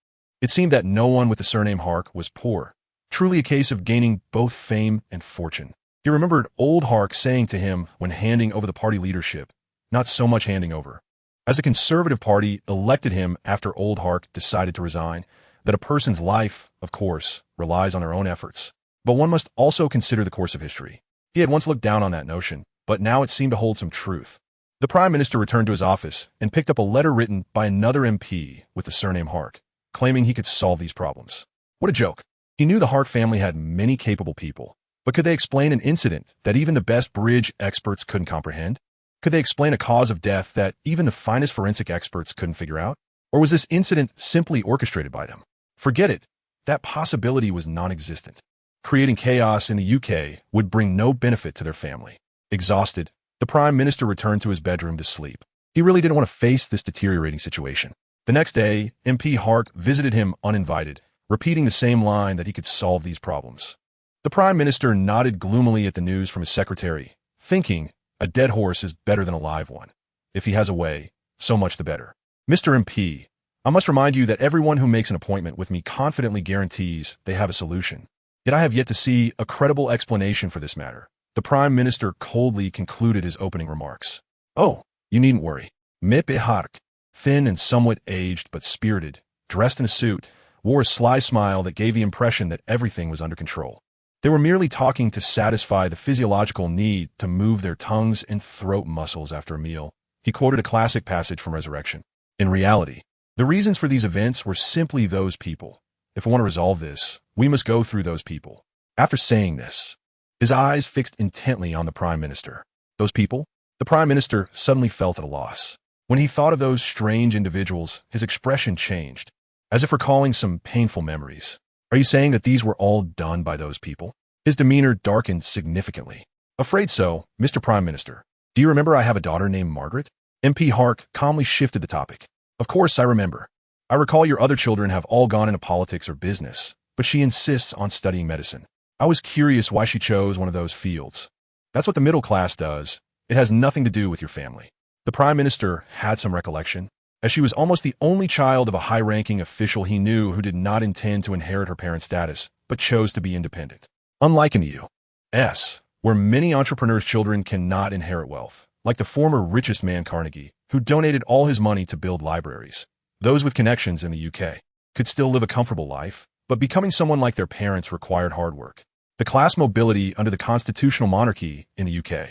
It seemed that no one with the surname Hark was poor, truly a case of gaining both fame and fortune. He remembered old Hark saying to him when handing over the party leadership, not so much handing over, as the Conservative Party elected him after old Hark decided to resign, that a person's life, of course, relies on their own efforts. But one must also consider the course of history. He had once looked down on that notion, but now it seemed to hold some truth. The Prime Minister returned to his office and picked up a letter written by another MP with the surname Hark, claiming he could solve these problems. What a joke. He knew the Hark family had many capable people, but could they explain an incident that even the best bridge experts couldn't comprehend? Could they explain a cause of death that even the finest forensic experts couldn't figure out? Or was this incident simply orchestrated by them? Forget it. That possibility was non-existent. Creating chaos in the UK would bring no benefit to their family. Exhausted, the Prime Minister returned to his bedroom to sleep. He really didn't want to face this deteriorating situation. The next day, MP Hark visited him uninvited, repeating the same line that he could solve these problems. The Prime Minister nodded gloomily at the news from his secretary, thinking, a dead horse is better than a live one. If he has a way, so much the better. Mr. MP, I must remind you that everyone who makes an appointment with me confidently guarantees they have a solution. Yet I have yet to see a credible explanation for this matter. The Prime Minister coldly concluded his opening remarks. Oh, you needn't worry. MP Hark, thin and somewhat aged but spirited, dressed in a suit, wore a sly smile that gave the impression that everything was under control. They were merely talking to satisfy the physiological need to move their tongues and throat muscles after a meal. He quoted a classic passage from Resurrection. In reality, the reasons for these events were simply those people. If we want to resolve this, we must go through those people. After saying this, his eyes fixed intently on the Prime Minister. Those people? The Prime Minister suddenly felt at a loss. When he thought of those strange individuals, his expression changed, as if recalling some painful memories. Are you saying that these were all done by those people? His demeanor darkened significantly. Afraid so, Mr. Prime Minister. Do you remember I have a daughter named Margaret? MP Hark calmly shifted the topic. Of course I remember. I recall your other children have all gone into politics or business, but she insists on studying medicine. I was curious why she chose one of those fields. That's what the middle class does. It has nothing to do with your family. The Prime Minister had some recollection, as she was almost the only child of a high-ranking official he knew who did not intend to inherit her parents' status, but chose to be independent. Unlike in the U.S., where many entrepreneurs' children cannot inherit wealth, like the former richest man Carnegie, who donated all his money to build libraries. Those with connections in the UK could still live a comfortable life, but becoming someone like their parents required hard work. The class mobility under the constitutional monarchy in the UK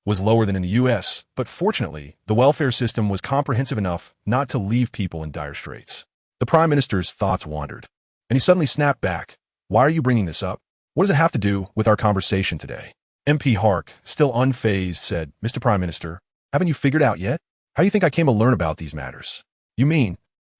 was lower than in the US, but fortunately, the welfare system was comprehensive enough not to leave people in dire straits. The Prime Minister's thoughts wandered, and he suddenly snapped back. Why are you bringing this up? What does it have to do with our conversation today? MP Hark, still unfazed, said, Mr. Prime Minister, haven't you figured out yet? How do you think I came to learn about these matters? You mean?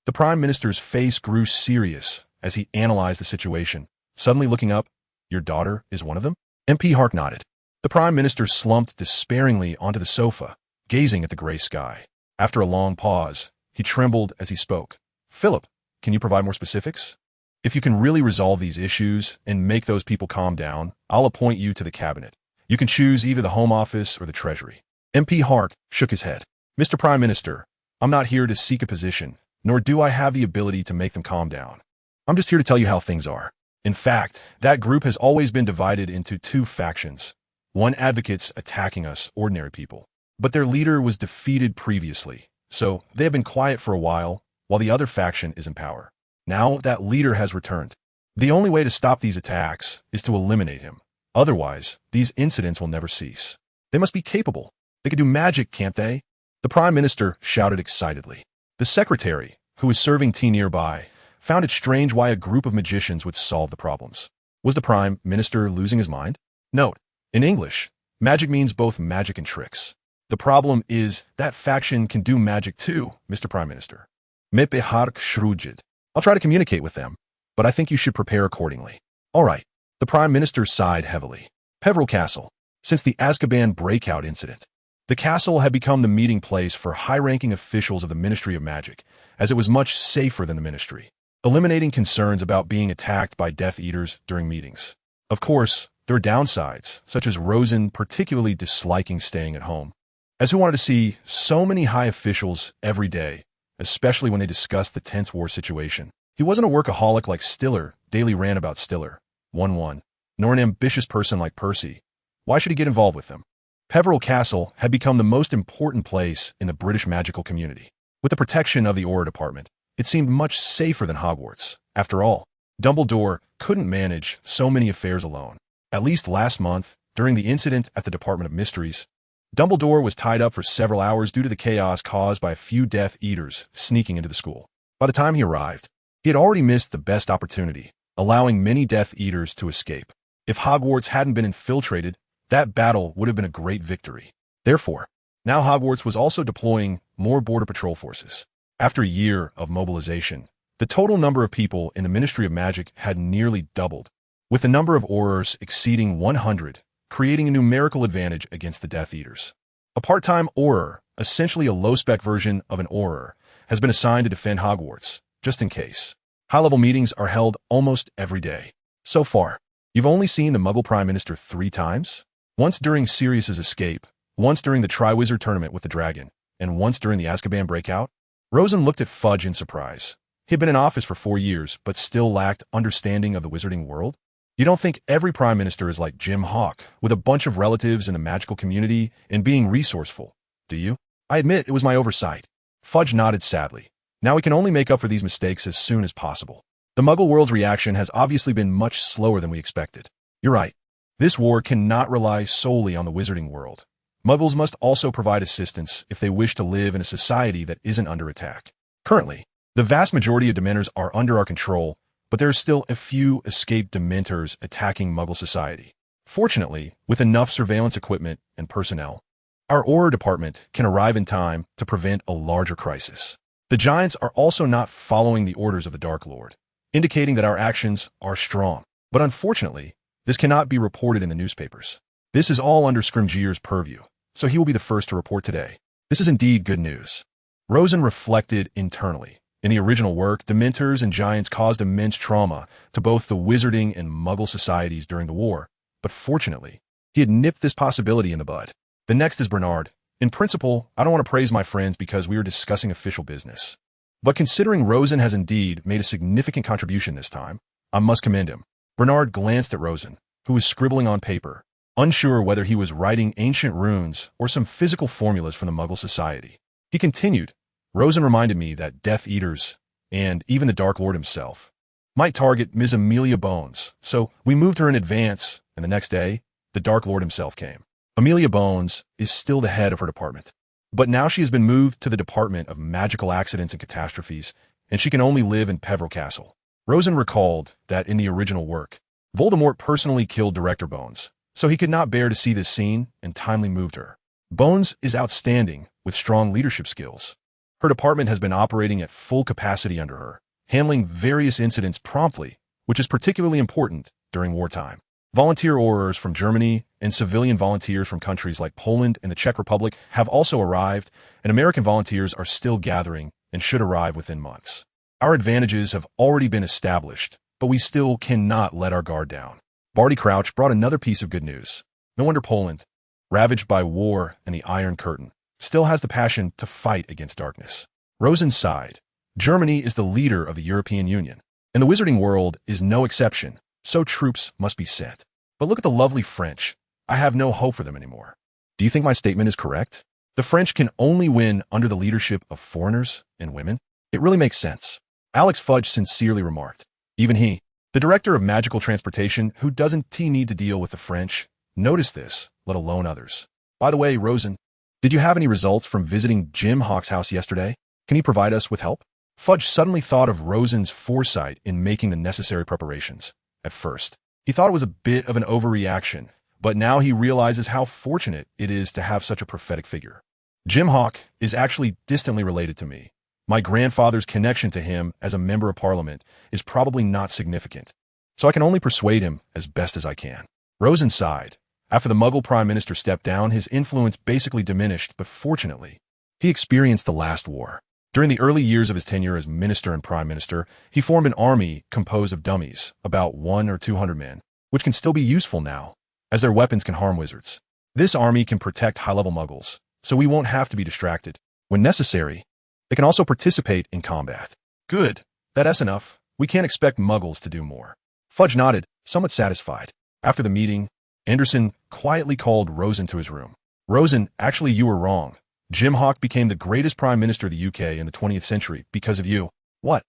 The Prime Minister's face grew serious as he analyzed the situation. Suddenly looking up, "Your daughter is one of them?" MP Hark nodded. The Prime Minister slumped despairingly onto the sofa, gazing at the gray sky. After a long pause, he trembled as he spoke. "Philip, can you provide more specifics? If you can really resolve these issues and make those people calm down, I'll appoint you to the cabinet. You can choose either the Home Office or the Treasury." MP Hark shook his head. "Mr. Prime Minister, I'm not here to seek a position, nor do I have the ability to make them calm down. I'm just here to tell you how things are. In fact, that group has always been divided into two factions. One advocates attacking us, ordinary people. But their leader was defeated previously, so they have been quiet for a while the other faction is in power. Now that leader has returned. The only way to stop these attacks is to eliminate him. Otherwise, these incidents will never cease. They must be capable. They can do magic, can't they?" The Prime Minister shouted excitedly. The secretary, who was serving tea nearby, found it strange why a group of magicians would solve the problems. Was the Prime Minister losing his mind? Note, in English, magic means both magic and tricks. The problem is that faction can do magic too, Mr. Prime Minister. Mipe hark shrujid. I'll try to communicate with them, but I think you should prepare accordingly. All right. The Prime Minister sighed heavily. Peveril Castle. Since the Azkaban breakout incident, the castle had become the meeting place for high-ranking officials of the Ministry of Magic, as it was much safer than the Ministry, eliminating concerns about being attacked by Death Eaters during meetings. Of course, there are downsides, such as Rosen particularly disliking staying at home, as who wanted to see so many high officials every day, especially when they discussed the tense war situation. He wasn't a workaholic like Stiller, daily ran about Stiller, 1-1, nor an ambitious person like Percy. Why should he get involved with them? Peveril Castle had become the most important place in the British magical community. With the protection of the Auror Department, it seemed much safer than Hogwarts. After all, Dumbledore couldn't manage so many affairs alone. At least last month, during the incident at the Department of Mysteries, Dumbledore was tied up for several hours due to the chaos caused by a few Death Eaters sneaking into the school. By the time he arrived, he had already missed the best opportunity, allowing many Death Eaters to escape. If Hogwarts hadn't been infiltrated, that battle would have been a great victory. Therefore, now Hogwarts was also deploying more Border Patrol forces. After a year of mobilization, the total number of people in the Ministry of Magic had nearly doubled, with the number of Aurors exceeding 100, creating a numerical advantage against the Death Eaters. A part-time Auror, essentially a low-spec version of an Auror, has been assigned to defend Hogwarts, just in case. High-level meetings are held almost every day. So far, you've only seen the Muggle Prime Minister 3 times? Once during Sirius's escape, once during the Triwizard Tournament with the Dragon, and once during the Azkaban breakout. Rosen looked at Fudge in surprise. He had been in office for 4 years, but still lacked understanding of the wizarding world. You don't think every Prime Minister is like Jim Hawk, with a bunch of relatives in the magical community and being resourceful, do you? I admit it was my oversight. Fudge nodded sadly. Now we can only make up for these mistakes as soon as possible. The Muggle world's reaction has obviously been much slower than we expected. You're right. This war cannot rely solely on the wizarding world. Muggles must also provide assistance if they wish to live in a society that isn't under attack. Currently, the vast majority of Dementors are under our control, but there are still a few escaped Dementors attacking Muggle society. Fortunately, with enough surveillance equipment and personnel, our Auror Department can arrive in time to prevent a larger crisis. The Giants are also not following the orders of the Dark Lord, indicating that our actions are strong. But unfortunately, this cannot be reported in the newspapers. This is all under Scrimgeour's purview, so he will be the first to report today. This is indeed good news. Rosen reflected internally. In the original work, Dementors and Giants caused immense trauma to both the wizarding and Muggle societies during the war, but fortunately, he had nipped this possibility in the bud. The next is Bernard. In principle, I don't want to praise my friends because we are discussing official business. But considering Rosen has indeed made a significant contribution this time, I must commend him. Bernard glanced at Rosen, who was scribbling on paper, unsure whether he was writing ancient runes or some physical formulas from the Muggle society. He continued, Rosen reminded me that Death Eaters, and even the Dark Lord himself, might target Ms. Amelia Bones, so we moved her in advance, and the next day, the Dark Lord himself came. Amelia Bones is still the head of her department, but now she has been moved to the Department of Magical Accidents and Catastrophes, and she can only live in Peveril Castle. Rosen recalled that in the original work, Voldemort personally killed Director Bones, so he could not bear to see this scene and timely moved her. Bones is outstanding with strong leadership skills. Her department has been operating at full capacity under her, handling various incidents promptly, which is particularly important during wartime. Volunteer aurors from Germany and civilian volunteers from countries like Poland and the Czech Republic have also arrived, and American volunteers are still gathering and should arrive within months. Our advantages have already been established, but we still cannot let our guard down. Barty Crouch brought another piece of good news. No wonder Poland, ravaged by war and the Iron Curtain, still has the passion to fight against darkness. Rosen sighed. Germany is the leader of the European Union, and the wizarding world is no exception, so troops must be sent. But look at the lovely French. I have no hope for them anymore. Do you think my statement is correct? The French can only win under the leadership of foreigners and women? It really makes sense. Alex Fudge sincerely remarked. Even he, the director of magical transportation, who doesn't need to deal with the French, noticed this, let alone others. By the way, Rosen, did you have any results from visiting Jim Hawk's house yesterday? Can you provide us with help? Fudge suddenly thought of Rosen's foresight in making the necessary preparations. At first, he thought it was a bit of an overreaction, but now he realizes how fortunate it is to have such a prophetic figure. Jim Hawk is actually distantly related to me. My grandfather's connection to him as a member of parliament is probably not significant, so I can only persuade him as best as I can. Rosen sighed. After the Muggle Prime Minister stepped down, his influence basically diminished, but fortunately, he experienced the last war. During the early years of his tenure as minister and prime minister, he formed an army composed of dummies, about 100 or 200 men, which can still be useful now, as their weapons can harm wizards. This army can protect high-level muggles, so we won't have to be distracted. When necessary, they can also participate in combat. Good. That's enough. We can't expect muggles to do more. Fudge nodded, somewhat satisfied. After the meeting, Anderson quietly called Rosen to his room. Rosen, actually you were wrong. Jim Hawk became the greatest prime minister of the UK in the 20th century because of you. What?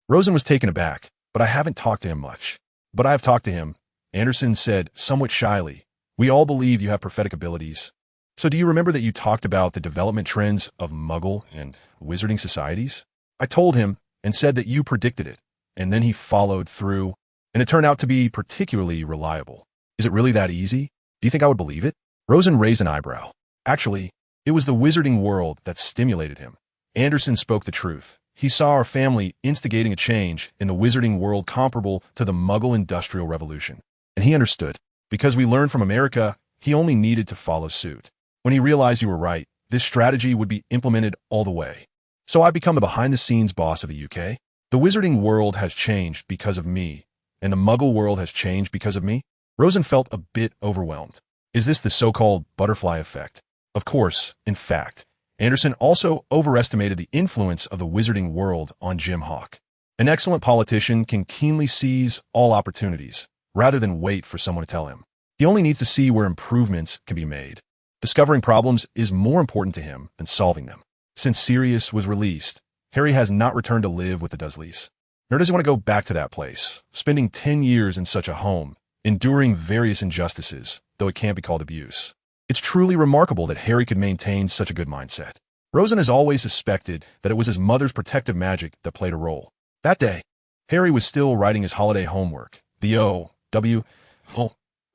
Rosen was taken aback, but I haven't talked to him much. But I have talked to him, Anderson said somewhat shyly. We all believe you have prophetic abilities. So do you remember that you talked about the development trends of Muggle and wizarding societies? I told him and said that you predicted it, and then he followed through, and it turned out to be particularly reliable. Is it really that easy? Do you think I would believe it? Rosen raised an eyebrow. Actually, it was the wizarding world that stimulated him. Anderson spoke the truth. He saw our family instigating a change in the wizarding world comparable to the Muggle Industrial Revolution. And he understood. Because we learned from America, he only needed to follow suit. When he realized you were right, this strategy would be implemented all the way. So I become the behind-the-scenes boss of the UK. The wizarding world has changed because of me, and the Muggle world has changed because of me. Rosen felt a bit overwhelmed. Is this the so-called butterfly effect? Of course, in fact, Anderson also overestimated the influence of the wizarding world on Jim Hawk. An excellent politician can keenly seize all opportunities, rather than wait for someone to tell him. He only needs to see where improvements can be made. Discovering problems is more important to him than solving them. Since Sirius was released, Harry has not returned to live with the Dursleys. Nor does he want to go back to that place, spending 10 years in such a home, enduring various injustices, though it can't be called abuse. It's truly remarkable that Harry could maintain such a good mindset. Rosen has always suspected that it was his mother's protective magic that played a role. That day, Harry was still writing his holiday homework. The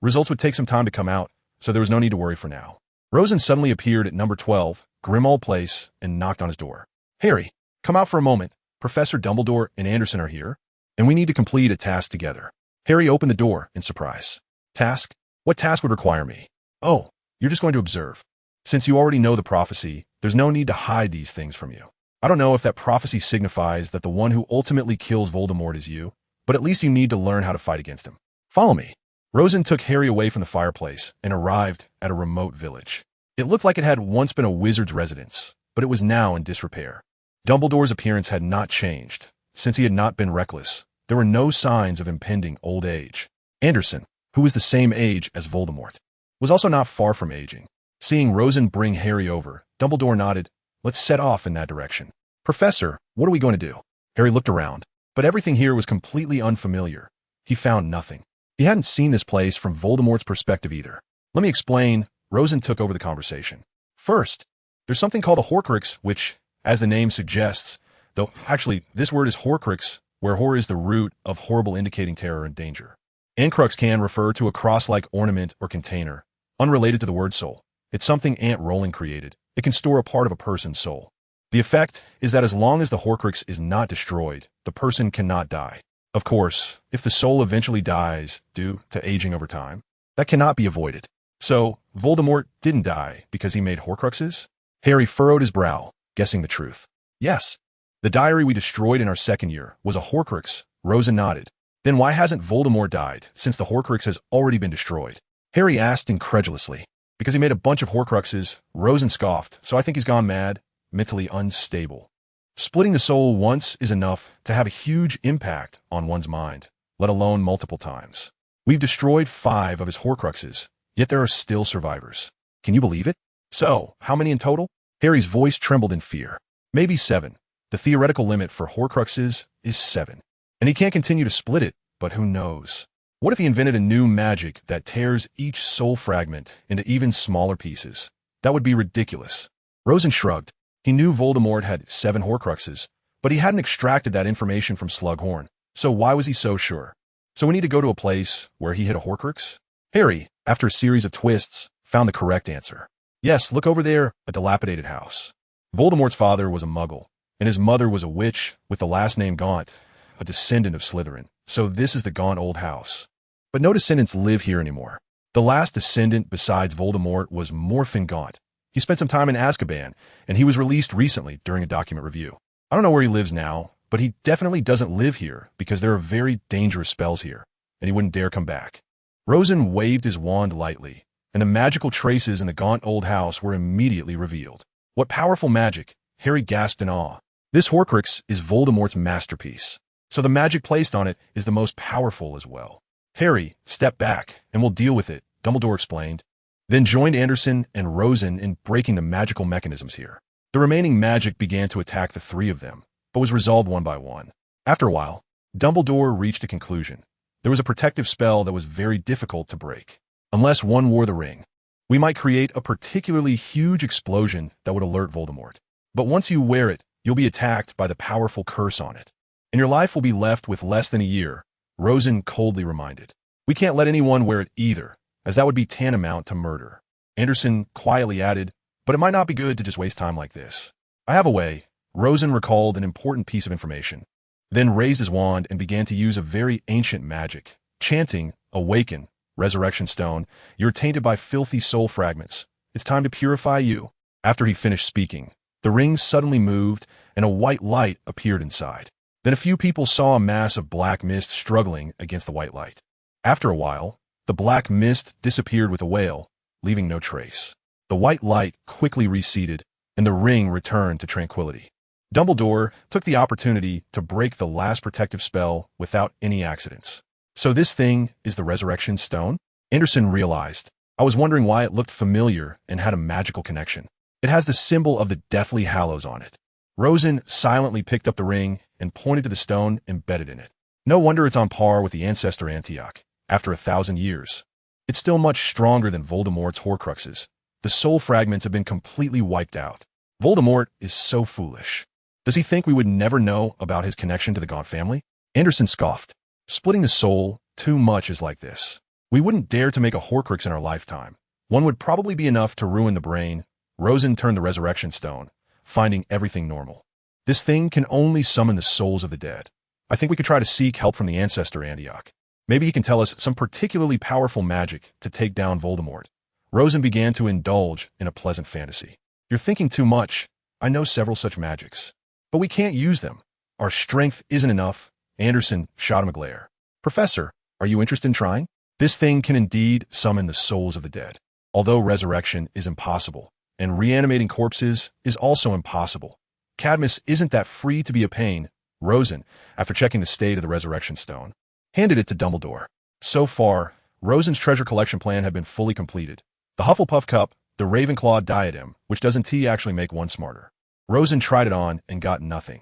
results would take some time to come out, so there was no need to worry for now. Rosen suddenly appeared at number 12, Grimmauld Place, and knocked on his door. Harry, come out for a moment. Professor Dumbledore and Anderson are here, and we need to complete a task together. Harry opened the door in surprise. Task? What task would require me? Oh, you're just going to observe. Since you already know the prophecy, there's no need to hide these things from you. I don't know if that prophecy signifies that the one who ultimately kills Voldemort is you, but at least you need to learn how to fight against him. Follow me. Rosen took Harry away from the fireplace and arrived at a remote village. It looked like it had once been a wizard's residence, but it was now in disrepair. Dumbledore's appearance had not changed. Since he had not been reckless, there were no signs of impending old age. Anderson, who was the same age as Voldemort, was also not far from aging. Seeing Rosen bring Harry over, Dumbledore nodded. Let's set off in that direction. Professor, what are we going to do? Harry looked around, but everything here was completely unfamiliar. He found nothing. He hadn't seen this place from Voldemort's perspective either. Let me explain. Rosen took over the conversation. First, there's something called a Horcrux, which, as the name suggests, though actually this word is Horcrux, where hor is the root of horrible indicating terror and danger. And crux can refer to a cross-like ornament or container, unrelated to the word soul. It's something Aunt Rowling created. It can store a part of a person's soul. The effect is that as long as the Horcrux is not destroyed, the person cannot die. Of course, if the soul eventually dies due to aging over time, that cannot be avoided. So, Voldemort didn't die because he made Horcruxes? Harry furrowed his brow, guessing the truth. Yes. The diary we destroyed in our second year was a Horcrux. Rosa nodded. Then why hasn't Voldemort died, since the Horcrux has already been destroyed? Harry asked incredulously. Because he made a bunch of Horcruxes, Rosen scoffed, so I think he's gone mad, mentally unstable. Splitting the soul once is enough to have a huge impact on one's mind, let alone multiple times. We've destroyed 5 of his Horcruxes, yet there are still survivors. Can you believe it? So, how many in total? Harry's voice trembled in fear. Maybe 7. The theoretical limit for Horcruxes is 7. And he can't continue to split it, but who knows? What if he invented a new magic that tears each soul fragment into even smaller pieces? That would be ridiculous. Rosen shrugged. He knew Voldemort had 7 Horcruxes, but he hadn't extracted that information from Slughorn, so why was he so sure? So we need to go to a place where he hid a Horcrux? Harry, after a series of twists, found the correct answer. Yes, look over there, a dilapidated house. Voldemort's father was a Muggle, and his mother was a witch with the last name Gaunt, a descendant of Slytherin. So this is the gaunt old house. But no descendants live here anymore. The last descendant besides Voldemort was Morphin Gaunt. He spent some time in Azkaban, and he was released recently during a document review. I don't know where he lives now, but he definitely doesn't live here because there are very dangerous spells here, and he wouldn't dare come back. Rosen waved his wand lightly, and the magical traces in the gaunt old house were immediately revealed. What powerful magic! Harry gasped in awe. This Horcrux is Voldemort's masterpiece, so the magic placed on it is the most powerful as well. Harry, step back, and we'll deal with it, Dumbledore explained, then joined Anderson and Rosen in breaking the magical mechanisms here. The remaining magic began to attack the 3 of them, but was resolved one by one. After a while, Dumbledore reached a conclusion. There was a protective spell that was very difficult to break. Unless one wore the ring, we might create a particularly huge explosion that would alert Voldemort. But once you wear it, you'll be attacked by the powerful curse on it, and your life will be left with less than a year, Rosen coldly reminded. We can't let anyone wear it either, as that would be tantamount to murder. Anderson quietly added, but it might not be good to just waste time like this. I have a way. Rosen recalled an important piece of information, then raised his wand and began to use a very ancient magic, chanting, "Awaken, Resurrection Stone, you're tainted by filthy soul fragments. It's time to purify you." After he finished speaking, the ring suddenly moved and a white light appeared inside. Then a few people saw a mass of black mist struggling against the white light. After a while, the black mist disappeared with a wail, leaving no trace. The white light quickly receded, and the ring returned to tranquility. Dumbledore took the opportunity to break the last protective spell without any accidents. So this thing is the Resurrection Stone? Anderson realized. I was wondering why it looked familiar and had a magical connection. It has the symbol of the Deathly Hallows on it. Rosen silently picked up the ring and pointed to the stone embedded in it. No wonder it's on par with the ancestor Antioch. After 1,000 years, it's still much stronger than Voldemort's Horcruxes. The soul fragments have been completely wiped out. Voldemort is so foolish. Does he think we would never know about his connection to the Gaunt family? Anderson scoffed. Splitting the soul too much is like this. We wouldn't dare to make a Horcrux in our lifetime. One would probably be enough to ruin the brain. Rosen turned the Resurrection Stone, finding everything normal. This thing can only summon the souls of the dead. I think we could try to seek help from the ancestor Antioch. Maybe he can tell us some particularly powerful magic to take down Voldemort. Rosen began to indulge in a pleasant fantasy. You're thinking too much. I know several such magics, but we can't use them. Our strength isn't enough. Anderson shot him a glare. Professor, are you interested in trying? This thing can indeed summon the souls of the dead. Although resurrection is impossible, and reanimating corpses is also impossible. Cadmus isn't that free to be a pain. Rosen, after checking the state of the Resurrection Stone, handed it to Dumbledore. So far, Rosen's treasure collection plan had been fully completed. The Hufflepuff Cup, the Ravenclaw diadem, which doesn't tea actually make one smarter. Rosen tried it on and got nothing.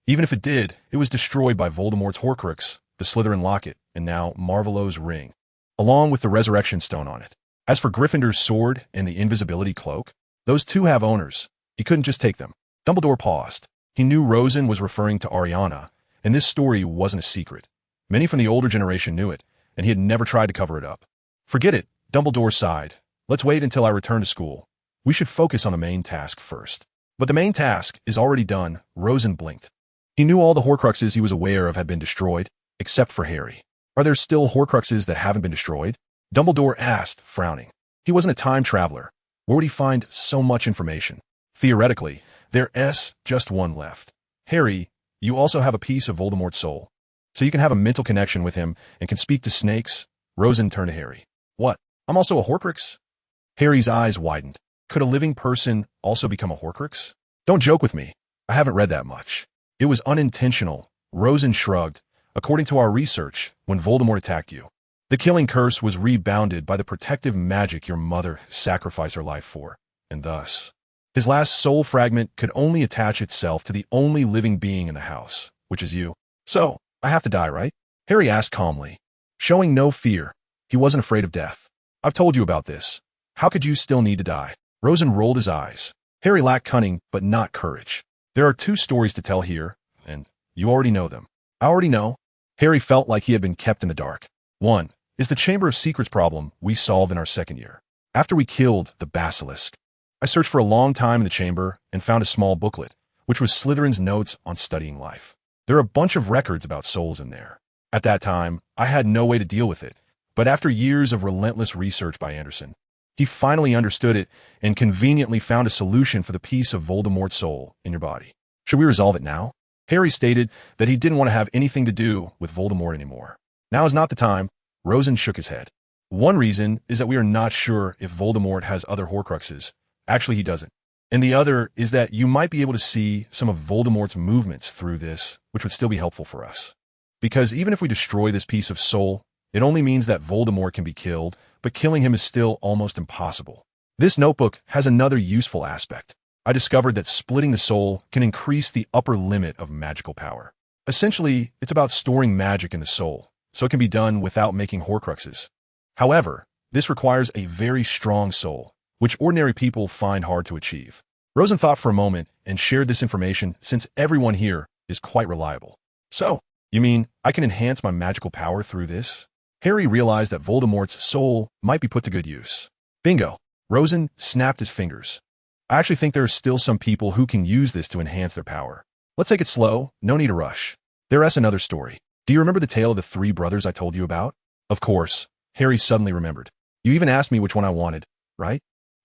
Even if it did, it was destroyed by Voldemort's Horcrux, the Slytherin locket, and now Marvolo's ring, along with the Resurrection Stone on it. As for Gryffindor's sword and the invisibility cloak, those two have owners. He couldn't just take them. Dumbledore paused. He knew Rosen was referring to Ariana, and this story wasn't a secret. Many from the older generation knew it, and he had never tried to cover it up. Forget it, Dumbledore sighed. Let's wait until I return to school. We should focus on the main task first. But the main task is already done. Rosen blinked. He knew all the Horcruxes he was aware of had been destroyed, except for Harry. Are there still Horcruxes that haven't been destroyed? Dumbledore asked, frowning. He wasn't a time traveler. Where would he find so much information? Theoretically, there's just one left. Harry, you also have a piece of Voldemort's soul. So you can have a mental connection with him and can speak to snakes. Rosen turned to Harry. What? I'm also a Horcrux? Harry's eyes widened. Could a living person also become a Horcrux? Don't joke with me. I haven't read that much. It was unintentional. Rosen shrugged. According to our research, when Voldemort attacked you, the killing curse was rebounded by the protective magic your mother sacrificed her life for, and thus, his last soul fragment could only attach itself to the only living being in the house, which is you. So, I have to die, right? Harry asked calmly, showing no fear. He wasn't afraid of death. I've told you about this. How could you still need to die? Rosen rolled his eyes. Harry lacked cunning, but not courage. There are two stories to tell here, and you already know them. I already know. Harry felt like he had been kept in the dark. One is the Chamber of Secrets problem we solved in our second year. After we killed the basilisk, I searched for a long time in the chamber and found a small booklet, which was Slytherin's notes on studying life. There are a bunch of records about souls in there. At that time, I had no way to deal with it, but after years of relentless research by Anderson, he finally understood it and conveniently found a solution for the piece of Voldemort's soul in your body. Should we resolve it now? Harry stated that he didn't want to have anything to do with Voldemort anymore. Now is not the time. Rosen shook his head. One reason is that we are not sure if Voldemort has other Horcruxes. Actually, he doesn't. And the other is that you might be able to see some of Voldemort's movements through this, which would still be helpful for us. Because even if we destroy this piece of soul, it only means that Voldemort can be killed, but killing him is still almost impossible. This notebook has another useful aspect. I discovered that splitting the soul can increase the upper limit of magical power. Essentially, it's about storing magic in the soul, so it can be done without making Horcruxes. However, this requires a very strong soul, which ordinary people find hard to achieve. Rosen thought for a moment and shared this information since everyone here is quite reliable. So, you mean I can enhance my magical power through this? Harry realized that Voldemort's soul might be put to good use. Bingo! Rosen snapped his fingers. I actually think there are still some people who can use this to enhance their power. Let's take it slow, no need to rush. There's another story. Do you remember the tale of the three brothers I told you about? Of course. Harry suddenly remembered. You even asked me which one I wanted, right?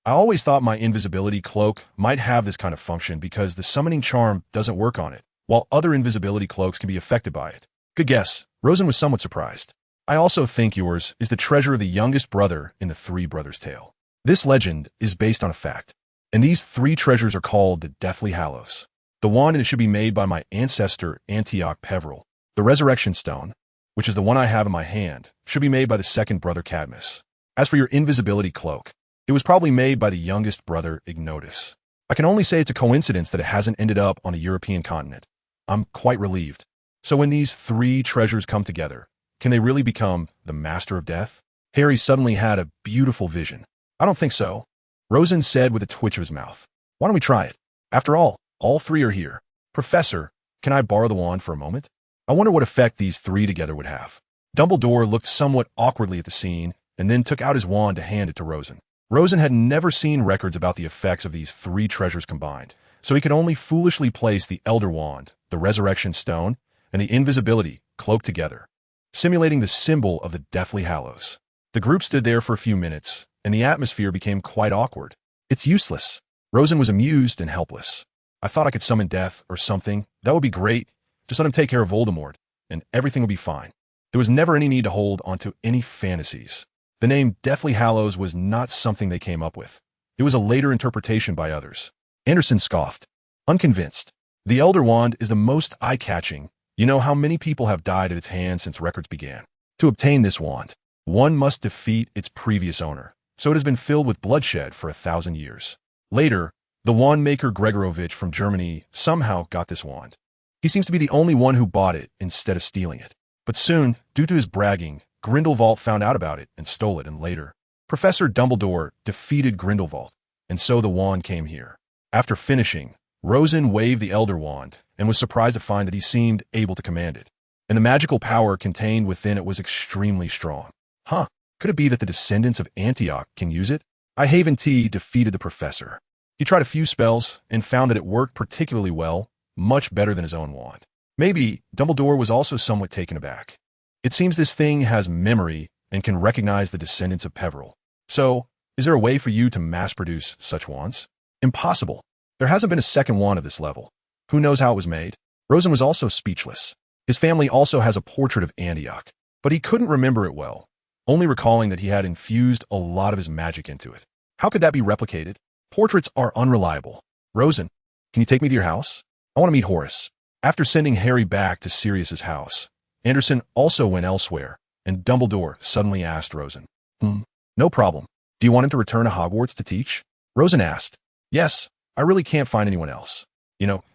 I always thought my invisibility cloak might have this kind of function because the summoning charm doesn't work on it, while other invisibility cloaks can be affected by it. Good guess. Rosen was somewhat surprised. I also think yours is the treasure of the youngest brother in the Three Brothers tale. This legend is based on a fact, and these three treasures are called the Deathly Hallows. The wand, and it should be made by my ancestor Antioch Peveril. The Resurrection Stone, which is the one I have in my hand, should be made by the second brother Cadmus. As for your invisibility cloak, it was probably made by the youngest brother Ignotus. I can only say it's a coincidence that it hasn't ended up on a European continent. I'm quite relieved. So when these three treasures come together, can they really become the Master of Death? Harry suddenly had a beautiful vision. I don't think so, Rosen said with a twitch of his mouth. Why don't we try it? After all three are here. Professor, can I borrow the wand for a moment? I wonder what effect these three together would have. Dumbledore looked somewhat awkwardly at the scene and then took out his wand to hand it to Rosen. Rosen had never seen records about the effects of these three treasures combined, so he could only foolishly place the Elder Wand, the Resurrection Stone, and the Invisibility cloak together, simulating the symbol of the Deathly Hallows. The group stood there for a few minutes, and the atmosphere became quite awkward. It's useless. Rosen was amused and helpless. I thought I could summon death or something. That would be great. Just let him take care of Voldemort, and everything would be fine. There was never any need to hold onto any fantasies. The name Deathly Hallows was not something they came up with. It was a later interpretation by others. Anderson scoffed, unconvinced. The Elder Wand is the most eye-catching. You know how many people have died at its hands since records began. To obtain this wand, one must defeat its previous owner, so it has been filled with bloodshed for 1,000 years. Later, the wand maker Gregorovich from Germany somehow got this wand. He seems to be the only one who bought it instead of stealing it. But soon, due to his bragging, Grindelwald found out about it and stole it, and later, Professor Dumbledore defeated Grindelwald, and so the wand came here. After finishing, Rosen waved the Elder Wand and was surprised to find that he seemed able to command it, and the magical power contained within it was extremely strong. Could it be that the descendants of Antioch can use it? I Haven T defeated the professor. He tried a few spells and found that it worked particularly well, much better than his own wand. Maybe Dumbledore was also somewhat taken aback. It seems this thing has memory and can recognize the descendants of Peveril. So, is there a way for you to mass-produce such wands? Impossible. There hasn't been a second wand of this level. Who knows how it was made? Rosen was also speechless. His family also has a portrait of Antioch, but he couldn't remember it well, only recalling that he had infused a lot of his magic into it. How could that be replicated? Portraits are unreliable. Rosen, can you take me to your house? I want to meet Horace. After sending Harry back to Sirius's house, Anderson also went elsewhere, and Dumbledore suddenly asked Rosen, No problem. Do you want him to return to Hogwarts to teach? Rosen asked. Yes, I really can't find anyone else.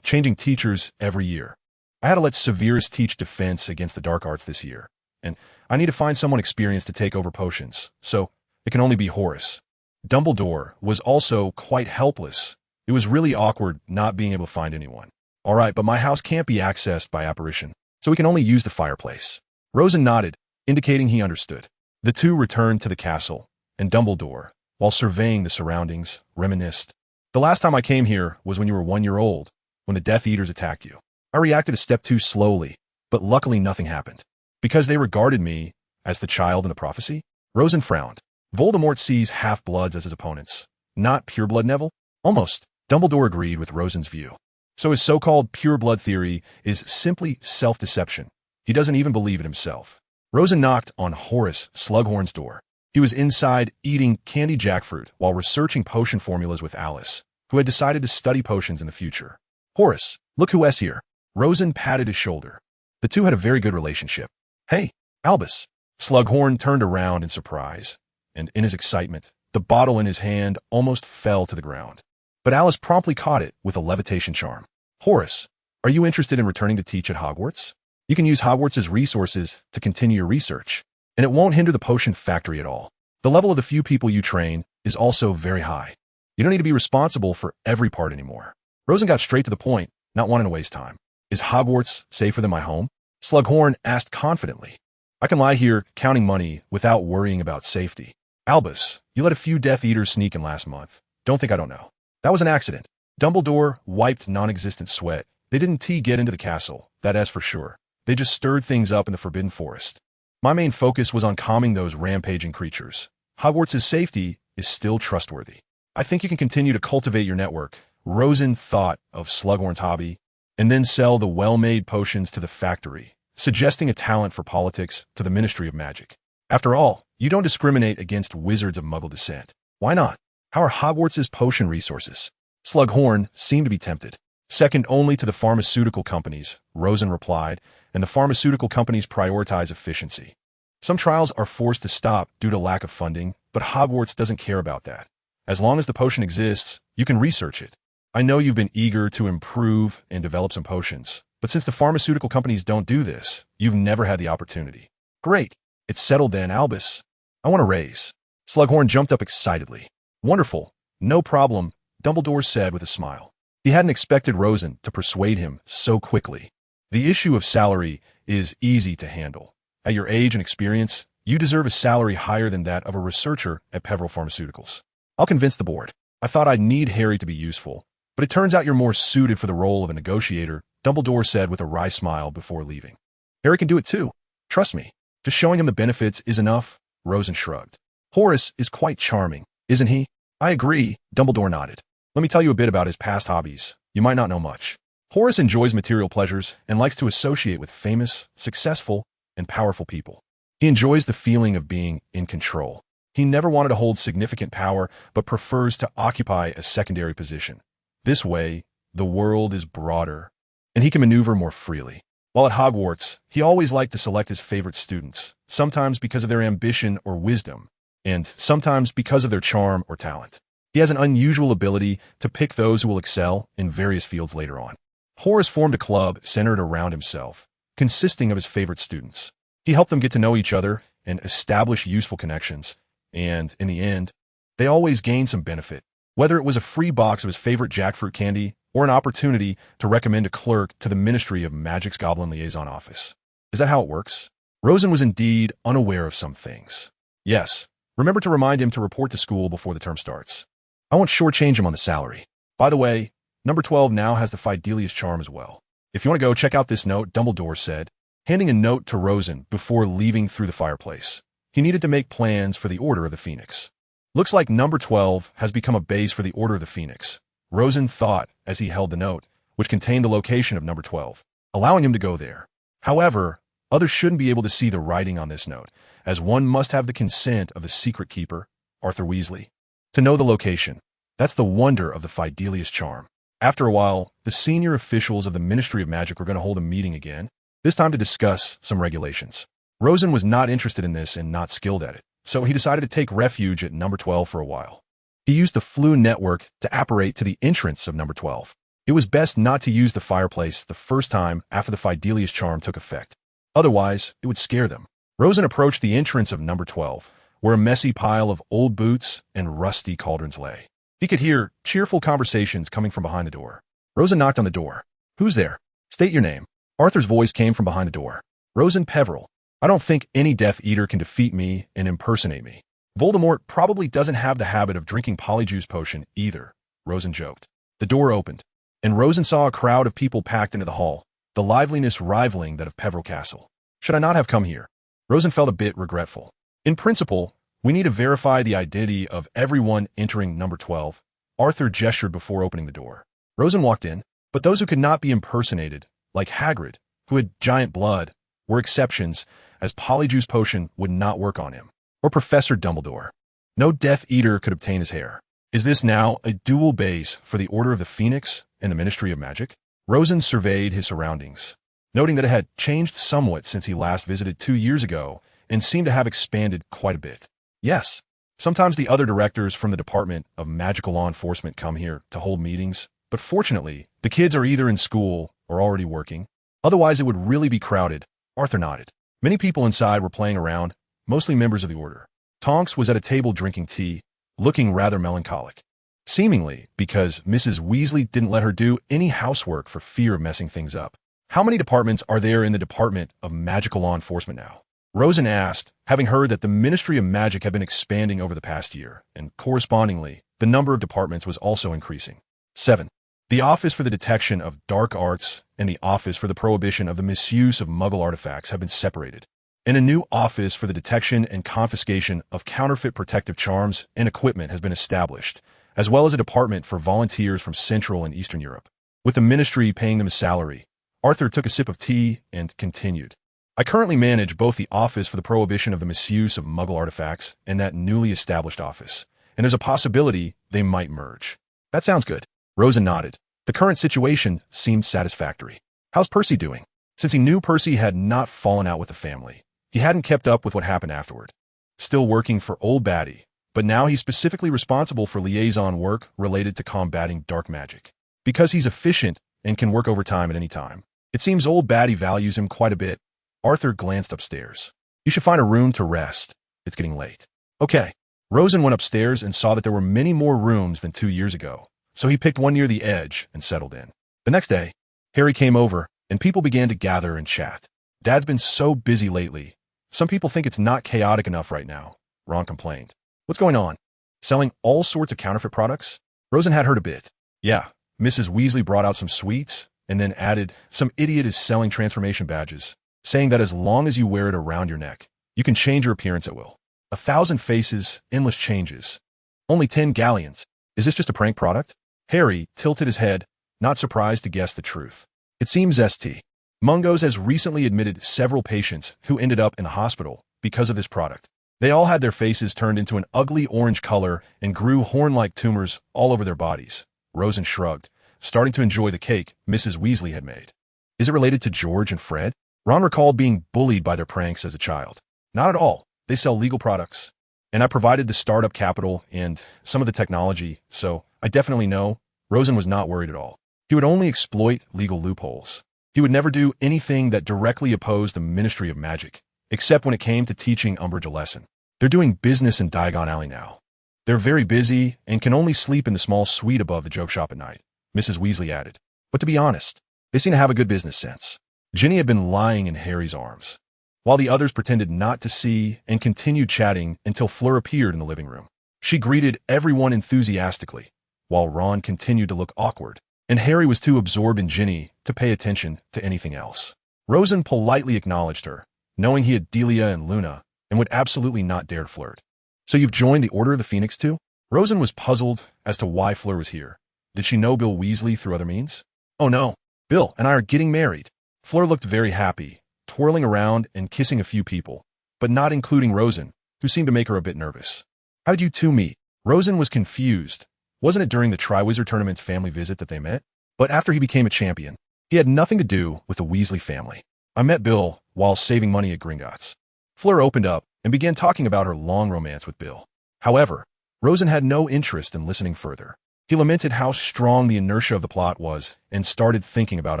Changing teachers every year. I had to let Severus teach defense against the dark arts this year, and I need to find someone experienced to take over potions, so it can only be Horace. Dumbledore was also quite helpless. It was really awkward not being able to find anyone. All right, but my house can't be accessed by apparition, so we can only use the fireplace. Rosen nodded, indicating he understood. The two returned to the castle, and Dumbledore, while surveying the surroundings, reminisced. The last time I came here was when you were 1 year old, when the Death Eaters attacked you. I reacted a step too slowly, but luckily nothing happened. Because they regarded me as the child in the prophecy? Rosen frowned. Voldemort sees half-bloods as his opponents, not pure-blood Neville? Almost. Dumbledore agreed with Rosen's view. So his so-called pure-blood theory is simply self-deception. He doesn't even believe it himself. Rosen knocked on Horace Slughorn's door. He was inside eating candy jackfruit while researching potion formulas with Alice, who had decided to study potions in the future. Horace, look who's here. Rosen patted his shoulder. The two had a very good relationship. Hey, Albus. Slughorn turned around in surprise, and in his excitement, the bottle in his hand almost fell to the ground. But Alice promptly caught it with a levitation charm. Horace, are you interested in returning to teach at Hogwarts? You can use Hogwarts' resources to continue your research, and it won't hinder the potion factory at all. The level of the few people you train is also very high. You don't need to be responsible for every part anymore. Rosen got straight to the point, not wanting to waste time. Is Hogwarts safer than my home? Slughorn asked confidently. I can lie here counting money without worrying about safety. Albus, you let a few Death Eaters sneak in last month. Don't think I don't know. That was an accident. Dumbledore wiped non-existent sweat. They didn't get into the castle, that is for sure. They just stirred things up in the Forbidden Forest. My main focus was on calming those rampaging creatures. Hogwarts' safety is still trustworthy. I think you can continue to cultivate your network. Rosen thought of Slughorn's hobby, and then sell the well-made potions to the factory, suggesting a talent for politics to the Ministry of Magic. After all, you don't discriminate against wizards of Muggle descent. Why not? How are Hogwarts' potion resources? Slughorn seemed to be tempted. Second only to the pharmaceutical companies, Rosen replied, and the pharmaceutical companies prioritize efficiency. Some trials are forced to stop due to lack of funding, but Hogwarts doesn't care about that. As long as the potion exists, you can research it. I know you've been eager to improve and develop some potions, but since the pharmaceutical companies don't do this, you've never had the opportunity. Great. It's settled then, Albus. I want a raise. Slughorn jumped up excitedly. Wonderful. No problem, Dumbledore said with a smile. He hadn't expected Rosen to persuade him so quickly. The issue of salary is easy to handle. At your age and experience, you deserve a salary higher than that of a researcher at Peveril Pharmaceuticals. I'll convince the board. I thought I'd need Harry to be useful, but it turns out you're more suited for the role of a negotiator, Dumbledore said with a wry smile before leaving. Harry can do it too. Trust me. Just showing him the benefits is enough, Rosen shrugged. Horace is quite charming, isn't he? I agree, Dumbledore nodded. Let me tell you a bit about his past hobbies. You might not know much. Horace enjoys material pleasures and likes to associate with famous, successful, and powerful people. He enjoys the feeling of being in control. He never wanted to hold significant power, but prefers to occupy a secondary position. This way, the world is broader, and he can maneuver more freely. While at Hogwarts, he always liked to select his favorite students, sometimes because of their ambition or wisdom, and sometimes because of their charm or talent. He has an unusual ability to pick those who will excel in various fields later on. Horace formed a club centered around himself, consisting of his favorite students. He helped them get to know each other and establish useful connections, and in the end, they always gained some benefit, whether it was a free box of his favorite jackfruit candy or an opportunity to recommend a clerk to the Ministry of Magic's Goblin Liaison Office. Is that how it works? Rosen was indeed unaware of some things. Yes, remember to remind him to report to school before the term starts. I won't shortchange him on the salary. By the way, number 12 now has the Fidelius charm as well. If you want to go check out this note, Dumbledore said, handing a note to Rosen before leaving through the fireplace. He needed to make plans for the Order of the Phoenix. Looks like number 12 has become a base for the Order of the Phoenix, Rosen thought as he held the note, which contained the location of number 12, allowing him to go there. However, others shouldn't be able to see the writing on this note, as one must have the consent of the secret keeper, Arthur Weasley, to know the location. That's the wonder of the Fidelius charm. After a while, the senior officials of the Ministry of Magic were going to hold a meeting again, this time to discuss some regulations. Rosen was not interested in this and not skilled at it, so he decided to take refuge at number 12 for a while. He used the Floo network to apparate to the entrance of number 12. It was best not to use the fireplace the first time after the Fidelius charm took effect. Otherwise, it would scare them. Rosen approached the entrance of number 12, where a messy pile of old boots and rusty cauldrons lay. He could hear cheerful conversations coming from behind the door. Rosen knocked on the door. "Who's there? State your name." Arthur's voice came from behind the door. "Rosen Peveril. I don't think any Death Eater can defeat me and impersonate me. Voldemort probably doesn't have the habit of drinking Polyjuice potion either," Rosen joked. The door opened, and Rosen saw a crowd of people packed into the hall, the liveliness rivaling that of Peveril Castle. "Should I not have come here?" Rosen felt a bit regretful. "In principle, we need to verify the identity of everyone entering number 12. Arthur gestured before opening the door. Rosen walked in, but those who could not be impersonated, like Hagrid, who had giant blood, were exceptions, as Polyjuice potion would not work on him. Or Professor Dumbledore. No Death Eater could obtain his hair. Is this now a dual base for the Order of the Phoenix and the Ministry of Magic? Rosen surveyed his surroundings, noting that it had changed somewhat since he last visited 2 years ago and seemed to have expanded quite a bit. Yes, sometimes the other directors from the Department of Magical Law Enforcement come here to hold meetings, but fortunately, the kids are either in school or already working. Otherwise, it would really be crowded. Arthur nodded. Many people inside were playing around, mostly members of the Order. Tonks was at a table drinking tea, looking rather melancholic. Seemingly because Mrs. Weasley didn't let her do any housework for fear of messing things up. "How many departments are there in the Department of Magical Law Enforcement now?" Rosen asked, having heard that the Ministry of Magic had been expanding over the past year, and correspondingly, the number of departments was also increasing. 7. The Office for the Detection of Dark Arts and the Office for the Prohibition of the Misuse of Muggle Artifacts have been separated, and a new Office for the Detection and Confiscation of Counterfeit Protective Charms and Equipment has been established, as well as a department for volunteers from Central and Eastern Europe. With the ministry paying them a salary, Arthur took a sip of tea and continued. "I currently manage both the Office for the Prohibition of the Misuse of Muggle Artifacts and that newly established office, and there's a possibility they might merge." "That sounds good." Rosen nodded. The current situation seemed satisfactory. "How's Percy doing?" Since he knew Percy had not fallen out with the family, he hadn't kept up with what happened afterward. "Still working for Old Batty, but now he's specifically responsible for liaison work related to combating dark magic. Because he's efficient and can work overtime at any time. It seems Old Batty values him quite a bit." Arthur glanced upstairs. "You should find a room to rest. It's getting late." "Okay." Rosen went upstairs and saw that there were many more rooms than 2 years ago, so he picked one near the edge and settled in. The next day, Harry came over, and people began to gather and chat. "Dad's been so busy lately. Some people think it's not chaotic enough right now," Ron complained. "What's going on? Selling all sorts of counterfeit products?" Rosen had heard a bit. "Yeah, Mrs. Weasley brought out some sweets, and then added, some idiot is selling transformation badges, saying that as long as you wear it around your neck, you can change your appearance at will. 1,000 faces, endless changes. Only 10 galleons. Is this just a prank product?" Harry tilted his head, not surprised to guess the truth. "It seems St. Mungo's has recently admitted several patients who ended up in the hospital because of this product. They all had their faces turned into an ugly orange color and grew horn-like tumors all over their bodies." Rosen shrugged, starting to enjoy the cake Mrs. Weasley had made. "Is it related to George and Fred?" Ron recalled being bullied by their pranks as a child. "Not at all. They sell legal products. And I provided the startup capital and some of the technology, so I definitely know." Rosen was not worried at all. He would only exploit legal loopholes. He would never do anything that directly opposed the Ministry of Magic, except when it came to teaching Umbridge a lesson. "They're doing business in Diagon Alley now. They're very busy and can only sleep in the small suite above the joke shop at night," Mrs. Weasley added. "But to be honest, they seem to have a good business sense." Ginny had been lying in Harry's arms, while the others pretended not to see and continued chatting until Fleur appeared in the living room. She greeted everyone enthusiastically, while Ron continued to look awkward, and Harry was too absorbed in Ginny to pay attention to anything else. Rosen politely acknowledged her, knowing he had Delia and Luna, and would absolutely not dare flirt. So you've joined the Order of the Phoenix too? Rosen was puzzled as to why Fleur was here. Did she know Bill Weasley through other means? Oh no, Bill and I are getting married. Fleur looked very happy, twirling around and kissing a few people, but not including Rosen, who seemed to make her a bit nervous. How did you two meet? Rosen was confused. Wasn't it during the Triwizard Tournament's family visit that they met? But after he became a champion, he had nothing to do with the Weasley family. I met Bill while saving money at Gringotts. Fleur opened up and began talking about her long romance with Bill. However, Rosen had no interest in listening further. He lamented how strong the inertia of the plot was and started thinking about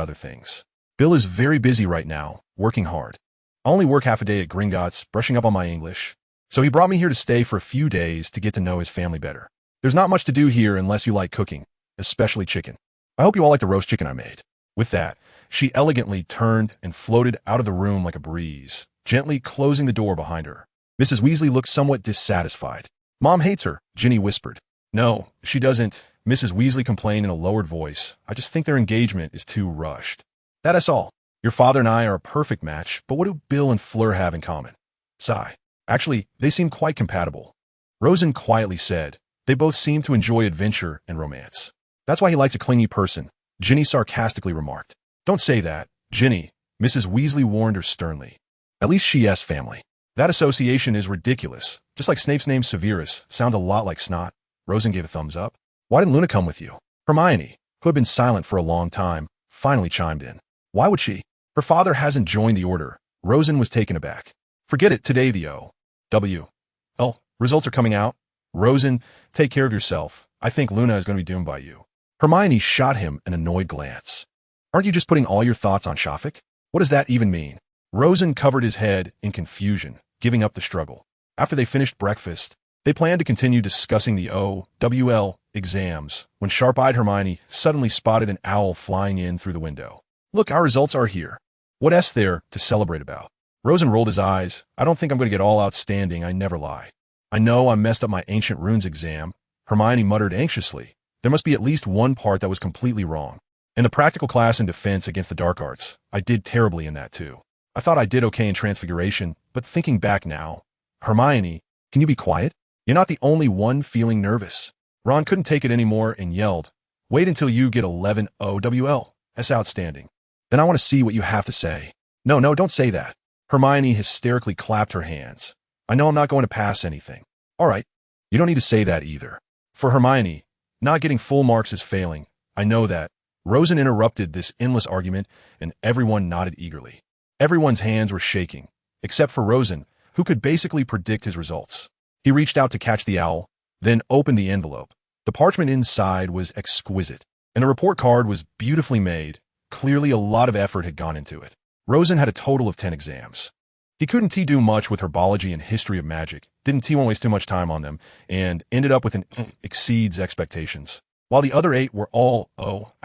other things. Bill is very busy right now, working hard. I only work half a day at Gringotts, brushing up on my English. So he brought me here to stay for a few days to get to know his family better. There's not much to do here unless you like cooking, especially chicken. I hope you all like the roast chicken I made. With that, she elegantly turned and floated out of the room like a breeze, gently closing the door behind her. Mrs. Weasley looked somewhat dissatisfied. Mom hates her, Ginny whispered. No, she doesn't, Mrs. Weasley complained in a lowered voice. I just think their engagement is too rushed. That's all. Your father and I are a perfect match, but what do Bill and Fleur have in common? Sigh. Actually, they seem quite compatible. Rosen quietly said, they both seem to enjoy adventure and romance. That's why he likes a clingy person, Ginny sarcastically remarked. Don't say that, Ginny, Mrs. Weasley warned her sternly. At least she has family. That association is ridiculous. Just like Snape's name Severus sounds a lot like snot. Rosen gave a thumbs up. Why didn't Luna come with you? Hermione, who had been silent for a long time, finally chimed in. Why would she? Her father hasn't joined the order. Rosen was taken aback. Forget it today, the O.W.L. Results are coming out. Rosen, take care of yourself. I think Luna is going to be doomed by you. Hermione shot him an annoyed glance. Aren't you just putting all your thoughts on Shafik? What does that even mean? Rosen covered his head in confusion, giving up the struggle. After they finished breakfast, they planned to continue discussing the O.W.L. exams when sharp-eyed Hermione suddenly spotted an owl flying in through the window. Look, our results are here. What's there to celebrate about? Rosen rolled his eyes. I don't think I'm going to get all outstanding, I never lie. I know I messed up my ancient runes exam. Hermione muttered anxiously. There must be at least one part that was completely wrong. In the practical class in defense against the dark arts, I did terribly in that too. I thought I did okay in transfiguration, but thinking back now, Hermione, can you be quiet? You're not the only one feeling nervous. Ron couldn't take it anymore and yelled, wait until you get 11 OWL. That's outstanding. Then I want to see what you have to say. No, don't say that. Hermione hysterically clapped her hands. I know I'm not going to pass anything. All right, you don't need to say that either. For Hermione, not getting full marks is failing. I know that. Rosen interrupted this endless argument, and everyone nodded eagerly. Everyone's hands were shaking, except for Rosen, who could basically predict his results. He reached out to catch the owl, then opened the envelope. The parchment inside was exquisite, and the report card was beautifully made. Clearly a lot of effort had gone into it. Rosen had a total of 10 exams. He couldn't do much with herbology and history of magic, didn't want to waste too much time on them, and ended up with an exceeds expectations, while the other 8 were all,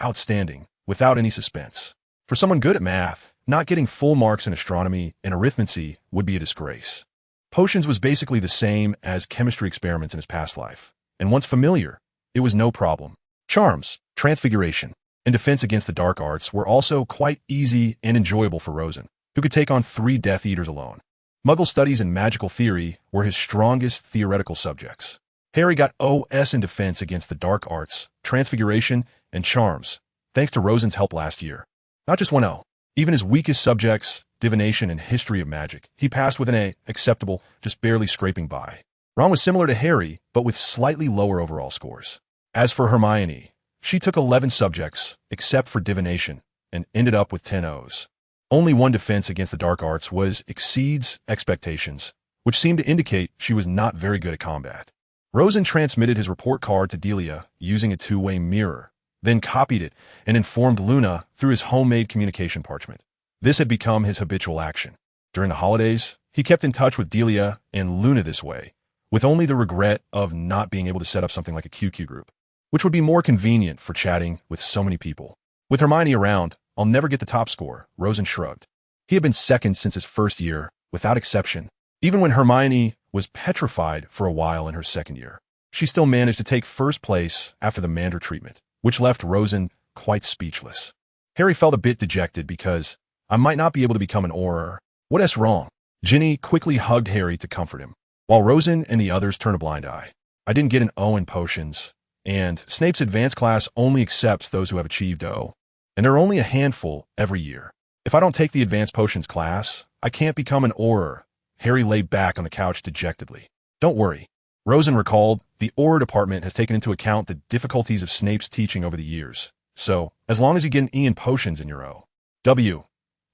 outstanding, without any suspense. For someone good at math, not getting full marks in astronomy and arithmancy would be a disgrace. Potions was basically the same as chemistry experiments in his past life, and once familiar, it was no problem. Charms, transfiguration, and defense against the dark arts were also quite easy and enjoyable for Rosen, who could take on 3 Death Eaters alone. Muggle studies and magical theory were his strongest theoretical subjects. Harry got OS in defense against the dark arts, transfiguration, and charms, thanks to Rosen's help last year. Not just 1-0. Even his weakest subjects, divination and history of magic, he passed with an A, acceptable, just barely scraping by. Ron was similar to Harry, but with slightly lower overall scores. As for Hermione, she took 11 subjects, except for divination, and ended up with 10 O's. Only 1 defense against the dark arts was exceeds expectations, which seemed to indicate she was not very good at combat. Rosen transmitted his report card to Delia using a 2-way mirror, then copied it and informed Luna through his homemade communication parchment. This had become his habitual action. During the holidays, he kept in touch with Delia and Luna this way, with only the regret of not being able to set up something like a QQ group, which would be more convenient for chatting with so many people. With Hermione around, I'll never get the top score, Rosen shrugged. He had been second since his first year, without exception, even when Hermione was petrified for a while in her second year. she still managed to take first place after the Mander treatment, which left Rosen quite speechless. Harry felt a bit dejected because I might not be able to become an Auror. What's wrong? Ginny quickly hugged Harry to comfort him, while Rosen and the others turned a blind eye. I didn't get an O in potions, and Snape's advanced class only accepts those who have achieved O, and there are only a handful every year. If I don't take the advanced potions class, I can't become an Auror. Harry lay back on the couch dejectedly. Don't worry. Rosen recalled, the Auror department has taken into account the difficulties of Snape's teaching over the years. So, as long as you get an E in potions in your O, W,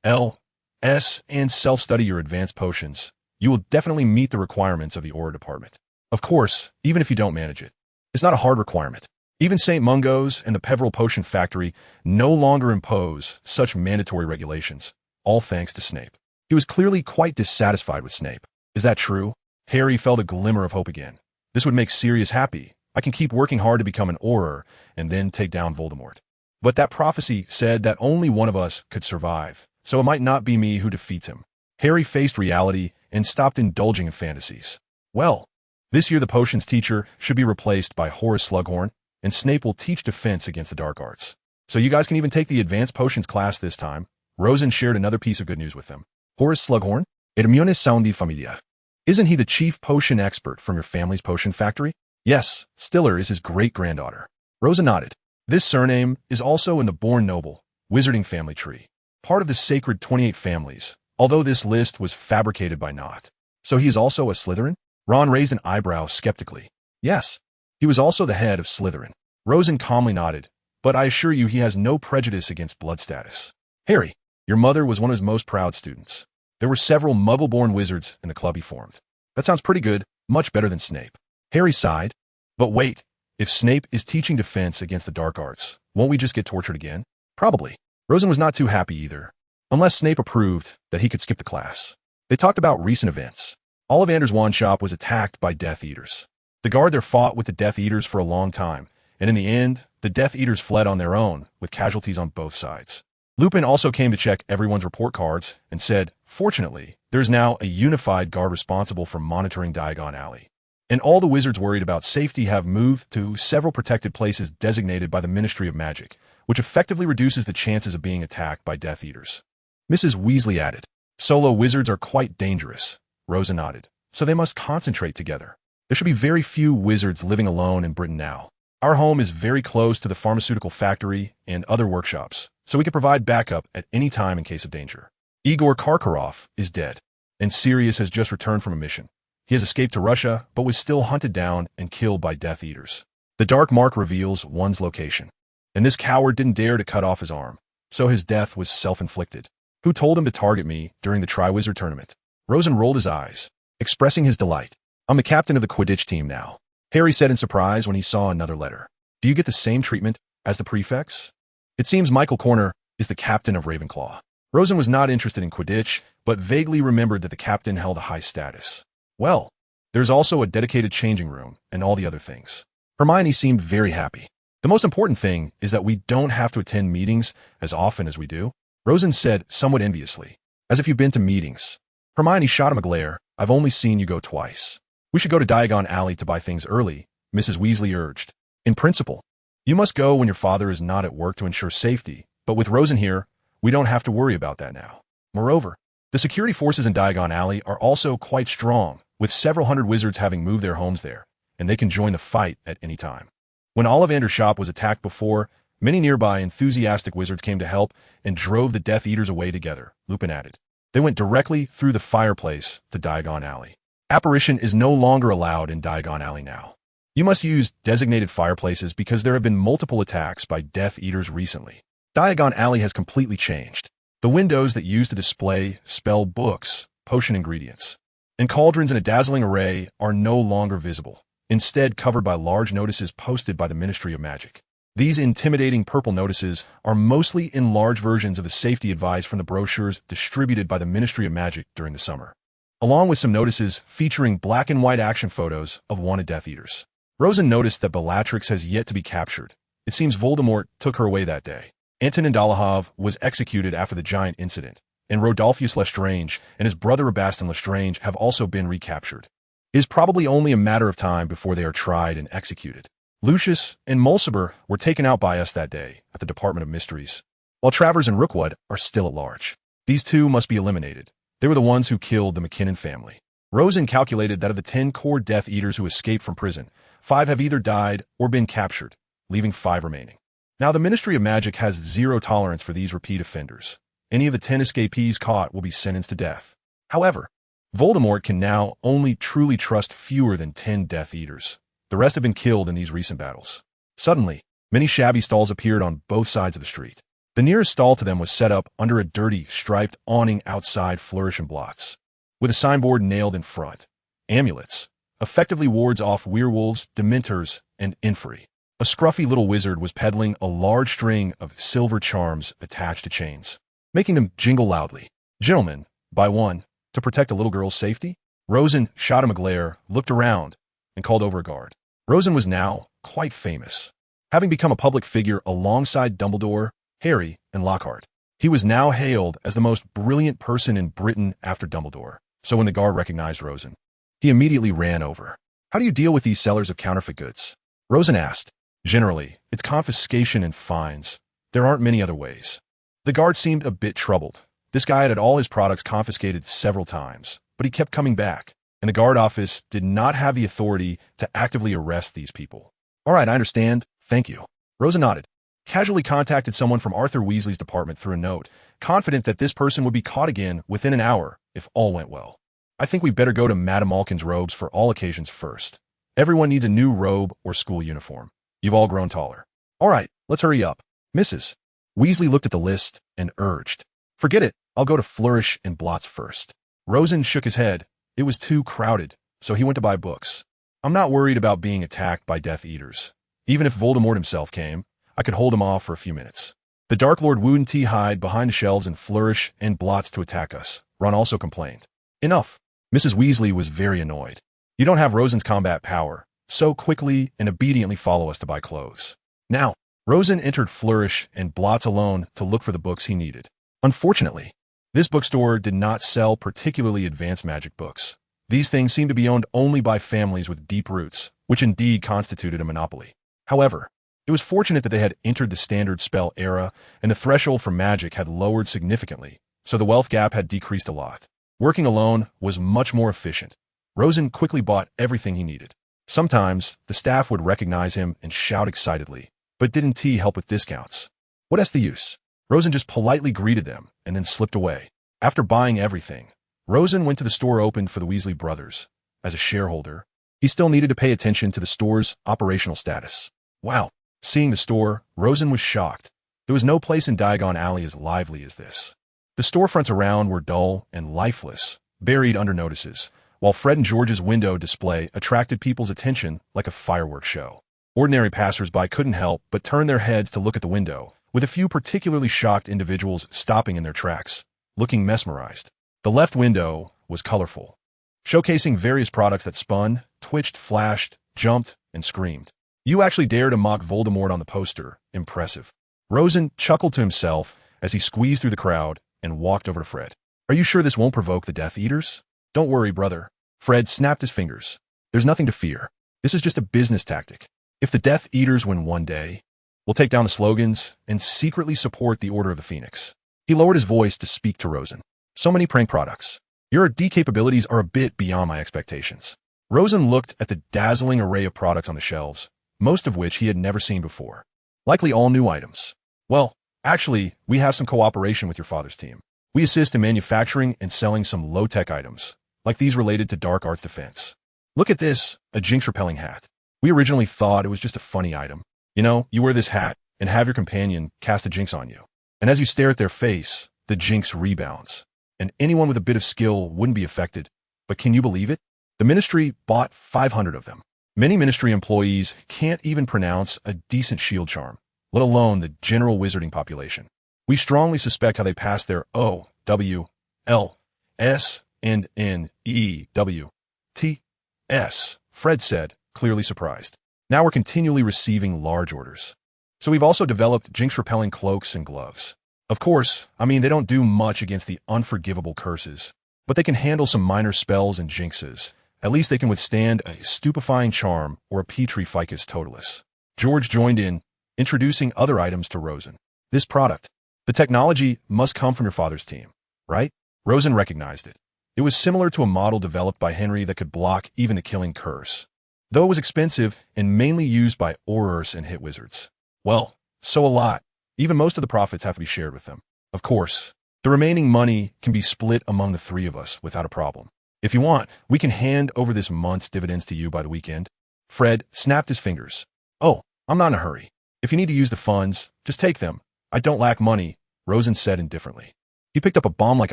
L, S, and self-study your advanced potions, you will definitely meet the requirements of the Auror department. Of course, even if you don't manage it. It's not a hard requirement. Even St. Mungo's and the Peveril Potion Factory no longer impose such mandatory regulations, all thanks to Snape. He was clearly quite dissatisfied with Snape. Is that true? Harry felt a glimmer of hope again. This would make Sirius happy. I can keep working hard to become an Auror and then take down Voldemort. But that prophecy said that only one of us could survive, so it might not be me who defeats him. Harry faced reality and stopped indulging in fantasies. Well, this year the potions teacher should be replaced by Horace Slughorn, and Snape will teach defense against the dark arts. So you guys can even take the advanced potions class this time. Rosen shared another piece of good news with them. Horace Slughorn? Hermione Soundi Familia. Isn't he the chief potion expert from your family's potion factory? Yes, Stiller is his great-granddaughter. Rosen nodded. This surname is also in the Born Noble, wizarding family tree, part of the sacred 28 families, although this list was fabricated by Nott. So he is also a Slytherin? Ron raised an eyebrow skeptically. Yes, he was also the head of Slytherin. Rosen calmly nodded, but I assure you he has no prejudice against blood status. Harry, your mother was one of his most proud students. There were several Muggle-born wizards in the club he formed. That sounds pretty good, much better than Snape. Harry sighed. But wait, if Snape is teaching defense against the dark arts, won't we just get tortured again? Probably. Rosen was not too happy either, unless Snape approved that he could skip the class. They talked about recent events. Ollivander's wand shop was attacked by Death Eaters. The guard there fought with the Death Eaters for a long time, and in the end, the Death Eaters fled on their own, with casualties on both sides. Lupin also came to check everyone's report cards and said, fortunately, there's now a unified guard responsible for monitoring Diagon Alley. And all the wizards worried about safety have moved to several protected places designated by the Ministry of Magic, which effectively reduces the chances of being attacked by Death Eaters. Mrs. Weasley added, solo wizards are quite dangerous. Rosa nodded. So they must concentrate together. There should be very few wizards living alone in Britain now. Our home is very close to the pharmaceutical factory and other workshops, so we can provide backup at any time in case of danger. Igor Karkaroff is dead, and Sirius has just returned from a mission. He has escaped to Russia, but was still hunted down and killed by Death Eaters. The dark mark reveals one's location, and this coward didn't dare to cut off his arm, so his death was self-inflicted. Who told him to target me during the Triwizard Tournament? Rosen rolled his eyes, expressing his delight. I'm the captain of the Quidditch team now, Harry said in surprise when he saw another letter. Do you get the same treatment as the prefects? It seems Michael Corner is the captain of Ravenclaw. Rosen was not interested in Quidditch, but vaguely remembered that the captain held a high status. Well, there's also a dedicated changing room and all the other things. Hermione seemed very happy. The most important thing is that we don't have to attend meetings as often as we do, Rosen said somewhat enviously, as if you've been to meetings. Hermione shot him a glare. I've only seen you go twice. We should go to Diagon Alley to buy things early, Mrs. Weasley urged. In principle, you must go when your father is not at work to ensure safety, but with Rosen here, we don't have to worry about that now. Moreover, the security forces in Diagon Alley are also quite strong, with several hundred wizards having moved their homes there, and they can join the fight at any time. When Ollivander's shop was attacked before, many nearby enthusiastic wizards came to help and drove the Death Eaters away together, Lupin added. They went directly through the fireplace to Diagon Alley. Apparition is no longer allowed in Diagon Alley now. You must use designated fireplaces because there have been multiple attacks by Death Eaters recently. Diagon Alley has completely changed. The windows that used to display spell books, potion ingredients, and cauldrons in a dazzling array are no longer visible, instead covered by large notices posted by the Ministry of Magic. These intimidating purple notices are mostly enlarged versions of the safety advice from the brochures distributed by the Ministry of Magic during the summer, along with some notices featuring black and white action photos of wanted Death Eaters. Rosen noticed that Bellatrix has yet to be captured. It seems Voldemort took her away that day. Antonin Dolohov was executed after the giant incident, and Rodolphus Lestrange and his brother Rabastin Lestrange have also been recaptured. It is probably only a matter of time before they are tried and executed. Lucius and Mulciber were taken out by us that day at the Department of Mysteries, while Travers and Rookwood are still at large. These two must be eliminated. They were the ones who killed the McKinnon family. Rosen calculated that of the 10 core Death Eaters who escaped from prison, 5 have either died or been captured, leaving 5 remaining. Now, the Ministry of Magic has zero tolerance for these repeat offenders. Any of the 10 escapees caught will be sentenced to death. However, Voldemort can now only truly trust fewer than 10 Death Eaters. The rest have been killed in these recent battles. Suddenly, many shabby stalls appeared on both sides of the street. The nearest stall to them was set up under a dirty, striped awning outside Flourish and Blots, with a signboard nailed in front. Amulets effectively wards off werewolves, dementors, and inferi. A scruffy little wizard was peddling a large string of silver charms attached to chains, making them jingle loudly. Gentlemen, buy one, to protect a little girl's safety? Rosen shot him a glare, looked around, and called over a guard. Rosen was now quite famous, having become a public figure alongside Dumbledore, Harry, and Lockhart. He was now hailed as the most brilliant person in Britain after Dumbledore, so when the guard recognized Rosen, he immediately ran over. How do you deal with these sellers of counterfeit goods? Rosen asked. Generally, it's confiscation and fines. There aren't many other ways. The guard seemed a bit troubled. This guy had all his products confiscated several times, but he kept coming back, and the guard office did not have the authority to actively arrest these people. All right, I understand. Thank you. Rosen nodded. Casually contacted someone from Arthur Weasley's department through a note, confident that this person would be caught again within an hour if all went well. I think we better go to Madame Malkin's robes for all occasions first. Everyone needs a new robe or school uniform. You've all grown taller. All right, let's hurry up. Mrs. Weasley looked at the list and urged. Forget it. I'll go to Flourish and Blots first. Rosen shook his head. It was too crowded, so he went to buy books. I'm not worried about being attacked by Death Eaters. Even if Voldemort himself came, I could hold him off for a few minutes. The Dark Lord wouldn't hide behind the shelves and Flourish and Blots to attack us, Ron also complained. Enough. Mrs. Weasley was very annoyed. You don't have Rosen's combat power, so quickly and obediently follow us to buy clothes. Now, Rosen entered Flourish and Blots alone to look for the books he needed. Unfortunately, this bookstore did not sell particularly advanced magic books. These things seemed to be owned only by families with deep roots, which indeed constituted a monopoly. However, it was fortunate that they had entered the standard spell era, and the threshold for magic had lowered significantly, so the wealth gap had decreased a lot. Working alone was much more efficient. Rosen quickly bought everything he needed. Sometimes, the staff would recognize him and shout excitedly, but didn't he help with discounts? What's the use? Rosen just politely greeted them and then slipped away. After buying everything, Rosen went to the store opened for the Weasley brothers. As a shareholder, he still needed to pay attention to the store's operational status. Wow. Seeing the store, Rosen was shocked. There was no place in Diagon Alley as lively as this. The storefronts around were dull and lifeless, buried under notices, while Fred and George's window display attracted people's attention like a fireworks show. Ordinary passersby couldn't help but turn their heads to look at the window, with a few particularly shocked individuals stopping in their tracks, looking mesmerized. The left window was colorful, showcasing various products that spun, twitched, flashed, jumped, and screamed. You actually dare to mock Voldemort on the poster. Impressive. Rosen chuckled to himself as he squeezed through the crowd and walked over to Fred. Are you sure this won't provoke the Death Eaters? Don't worry, brother. Fred snapped his fingers. There's nothing to fear. This is just a business tactic. If the Death Eaters win one day, we'll take down the slogans and secretly support the Order of the Phoenix. He lowered his voice to speak to Rosen. So many prank products. Your D capabilities are a bit beyond my expectations. Rosen looked at the dazzling array of products on the shelves, most of which he had never seen before. Likely all new items. Well, actually, we have some cooperation with your father's team. We assist in manufacturing and selling some low-tech items, like these related to dark arts defense. Look at this, a jinx-repelling hat. We originally thought it was just a funny item. You know, you wear this hat and have your companion cast a jinx on you. And as you stare at their face, the jinx rebounds. And anyone with a bit of skill wouldn't be affected. But can you believe it? The Ministry bought 500 of them. Many Ministry employees can't even pronounce a decent shield charm, let alone the general wizarding population. We strongly suspect how they passed their O, W, L, S, and N, E, W, T, S, Fred said, clearly surprised. Now we're continually receiving large orders. So we've also developed jinx-repelling cloaks and gloves. Of course, they don't do much against the unforgivable curses, but they can handle some minor spells and jinxes, At least they can withstand a stupefying charm or a petri ficus totalis. George joined in, introducing other items to Rosen. This product. The technology must come from your father's team, right? Rosen recognized it. It was similar to a model developed by Henry that could block even the killing curse, though it was expensive and mainly used by aurors and hit wizards. Well, so a lot. Even most of the profits have to be shared with them. Of course, the remaining money can be split among the three of us without a problem. If you want, we can hand over this month's dividends to you by the weekend. Fred snapped his fingers. Oh, I'm not in a hurry. If you need to use the funds, just take them. I don't lack money, Rosen said indifferently. He picked up a bomb-like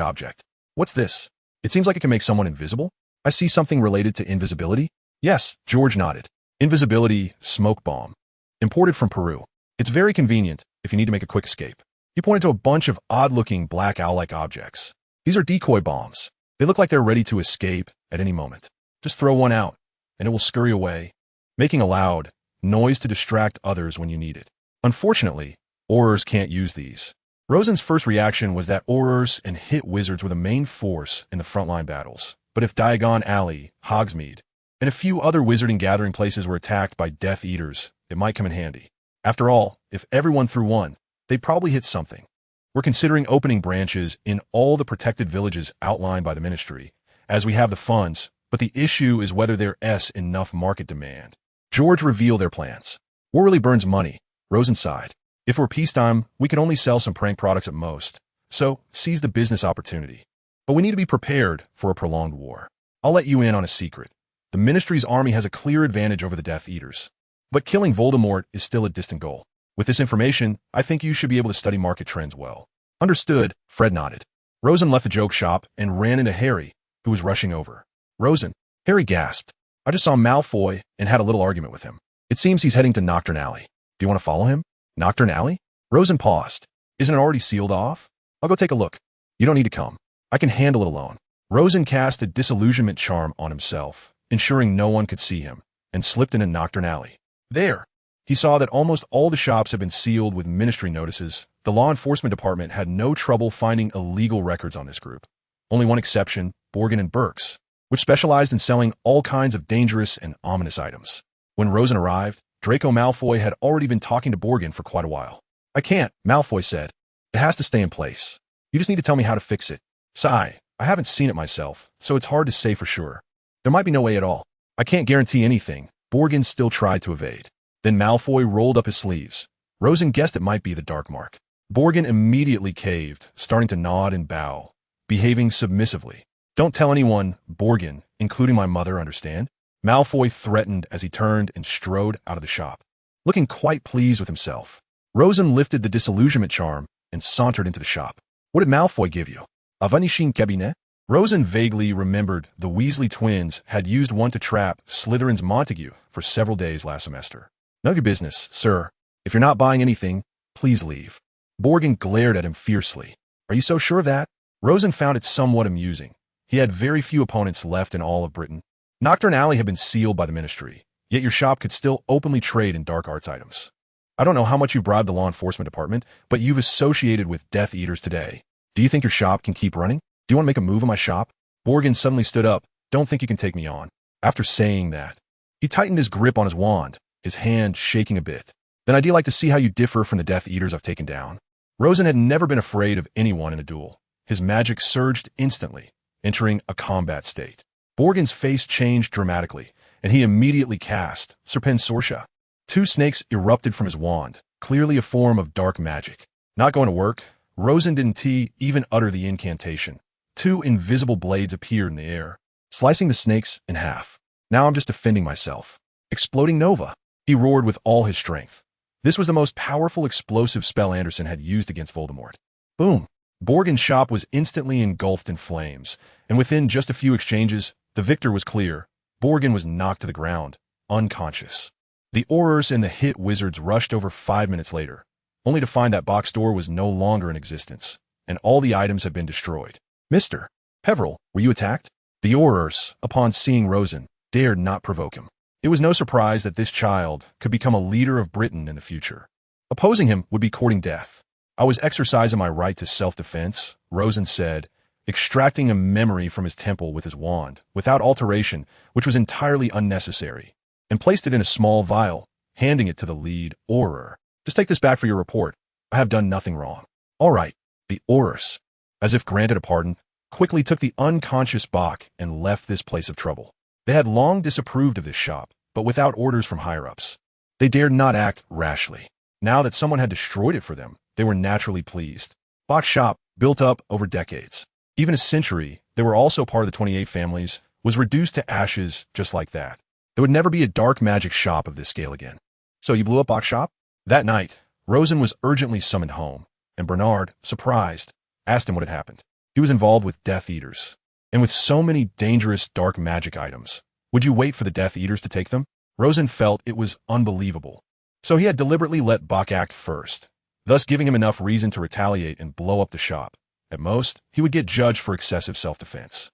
object. What's this? It seems like it can make someone invisible. I see something related to invisibility. Yes, George nodded. Invisibility smoke bomb. Imported from Peru. It's very convenient if you need to make a quick escape. He pointed to a bunch of odd-looking black owl-like objects. These are decoy bombs. They look like they're ready to escape at any moment. Just throw one out, and it will scurry away, making a loud noise to distract others when you need it. Unfortunately, aurors can't use these. Rosen's first reaction was that aurors and hit wizards were the main force in the frontline battles. But if Diagon Alley, Hogsmeade, and a few other wizarding gathering places were attacked by Death Eaters, it might come in handy. After all, if everyone threw one, they'd probably hit something. We're considering opening branches in all the protected villages outlined by the ministry, as we have the funds, but the issue is whether there's enough market demand. George revealed their plans. War really burns money, Rosen sighed. If it were peacetime, we could only sell some prank products at most, so seize the business opportunity. But we need to be prepared for a prolonged war. I'll let you in on a secret. The ministry's army has a clear advantage over the Death Eaters. But killing Voldemort is still a distant goal. With this information, I think you should be able to study market trends well. Understood, Fred nodded. Rosen left the joke shop and ran into Harry, who was rushing over. Rosen, Harry gasped. I just saw Malfoy and had a little argument with him. It seems he's heading to Nocturne Alley. Do you want to follow him? Nocturne Alley? Rosen paused. Isn't it already sealed off? I'll go take a look. You don't need to come. I can handle it alone. Rosen cast a disillusionment charm on himself, ensuring no one could see him, and slipped into Nocturne Alley. There, he saw that almost all the shops had been sealed with ministry notices. The law enforcement department had no trouble finding illegal records on this group. Only one exception, Borgin and Burke's, which specialized in selling all kinds of dangerous and ominous items. When Rosen arrived, Draco Malfoy had already been talking to Borgin for quite a while. I can't, Malfoy said. It has to stay in place. You just need to tell me how to fix it. Sigh, I haven't seen it myself, so it's hard to say for sure. There might be no way at all. I can't guarantee anything. Borgin still tried to evade. Then Malfoy rolled up his sleeves. Rosen guessed it might be the Dark Mark. Borgin immediately caved, starting to nod and bow, behaving submissively. Don't tell anyone, Borgin, including my mother, understand? Malfoy threatened as he turned and strode out of the shop, looking quite pleased with himself. Rosen lifted the disillusionment charm and sauntered into the shop. What did Malfoy give you? A vanishing cabinet? Rosen vaguely remembered the Weasley twins had used one to trap Slytherin's Montague for several days last semester. None of your business, sir. If you're not buying anything, please leave. Borgin glared at him fiercely. Are you so sure of that? Rosen found it somewhat amusing. He had very few opponents left in all of Britain. Nocturne Alley had been sealed by the ministry, yet your shop could still openly trade in dark arts items. I don't know how much you bribed the law enforcement department, but you've associated with Death Eaters today. Do you think your shop can keep running? Do you want to make a move in my shop? Borgin suddenly stood up. Don't think you can take me on. After saying that, he tightened his grip on his wand, his hand shaking a bit. Then I'd like to see how you differ from the Death Eaters I've taken down. Rosen had never been afraid of anyone in a duel. His magic surged instantly, entering a combat state. Borgin's face changed dramatically, and he immediately cast Serpensortia. 2 snakes erupted from his wand, clearly a form of dark magic. Not going to work, Rosen didn't even utter the incantation. 2 invisible blades appeared in the air, slicing the snakes in half. Now I'm just defending myself. Exploding Nova, he roared with all his strength. This was the most powerful explosive spell Anderson had used against Voldemort. Boom! Borgin's shop was instantly engulfed in flames, and within just a few exchanges, the victor was clear. Borgin was knocked to the ground, unconscious. The aurors and the hit wizards rushed over 5 minutes later, only to find that box door was no longer in existence, and all the items had been destroyed. Mr. Peveril, were you attacked? The aurors, upon seeing Rosen, dared not provoke him. It was no surprise that this child could become a leader of Britain in the future. Opposing him would be courting death. I was exercising my right to self-defense, Rosen said, extracting a memory from his temple with his wand, without alteration, which was entirely unnecessary, and placed it in a small vial, handing it to the lead Auror. Just take this back for your report. I have done nothing wrong. All right. The Aurors, as if granted a pardon, quickly took the unconscious Bach and left this place of trouble. They had long disapproved of this shop, but without orders from higher-ups. They dared not act rashly. Now that someone had destroyed it for them, they were naturally pleased. Bach's shop, built up over decades, even a century, they were also part of the 28 families, was reduced to ashes just like that. There would never be a dark magic shop of this scale again. So you blew up Bach's shop? That night, Rosen was urgently summoned home, and Bernard, surprised, asked him what had happened. He was involved with Death Eaters, and with so many dangerous dark magic items, would you wait for the Death Eaters to take them? Rosen felt it was unbelievable. So he had deliberately let Bach act first, thus giving him enough reason to retaliate and blow up the shop. At most, he would get judged for excessive self-defense.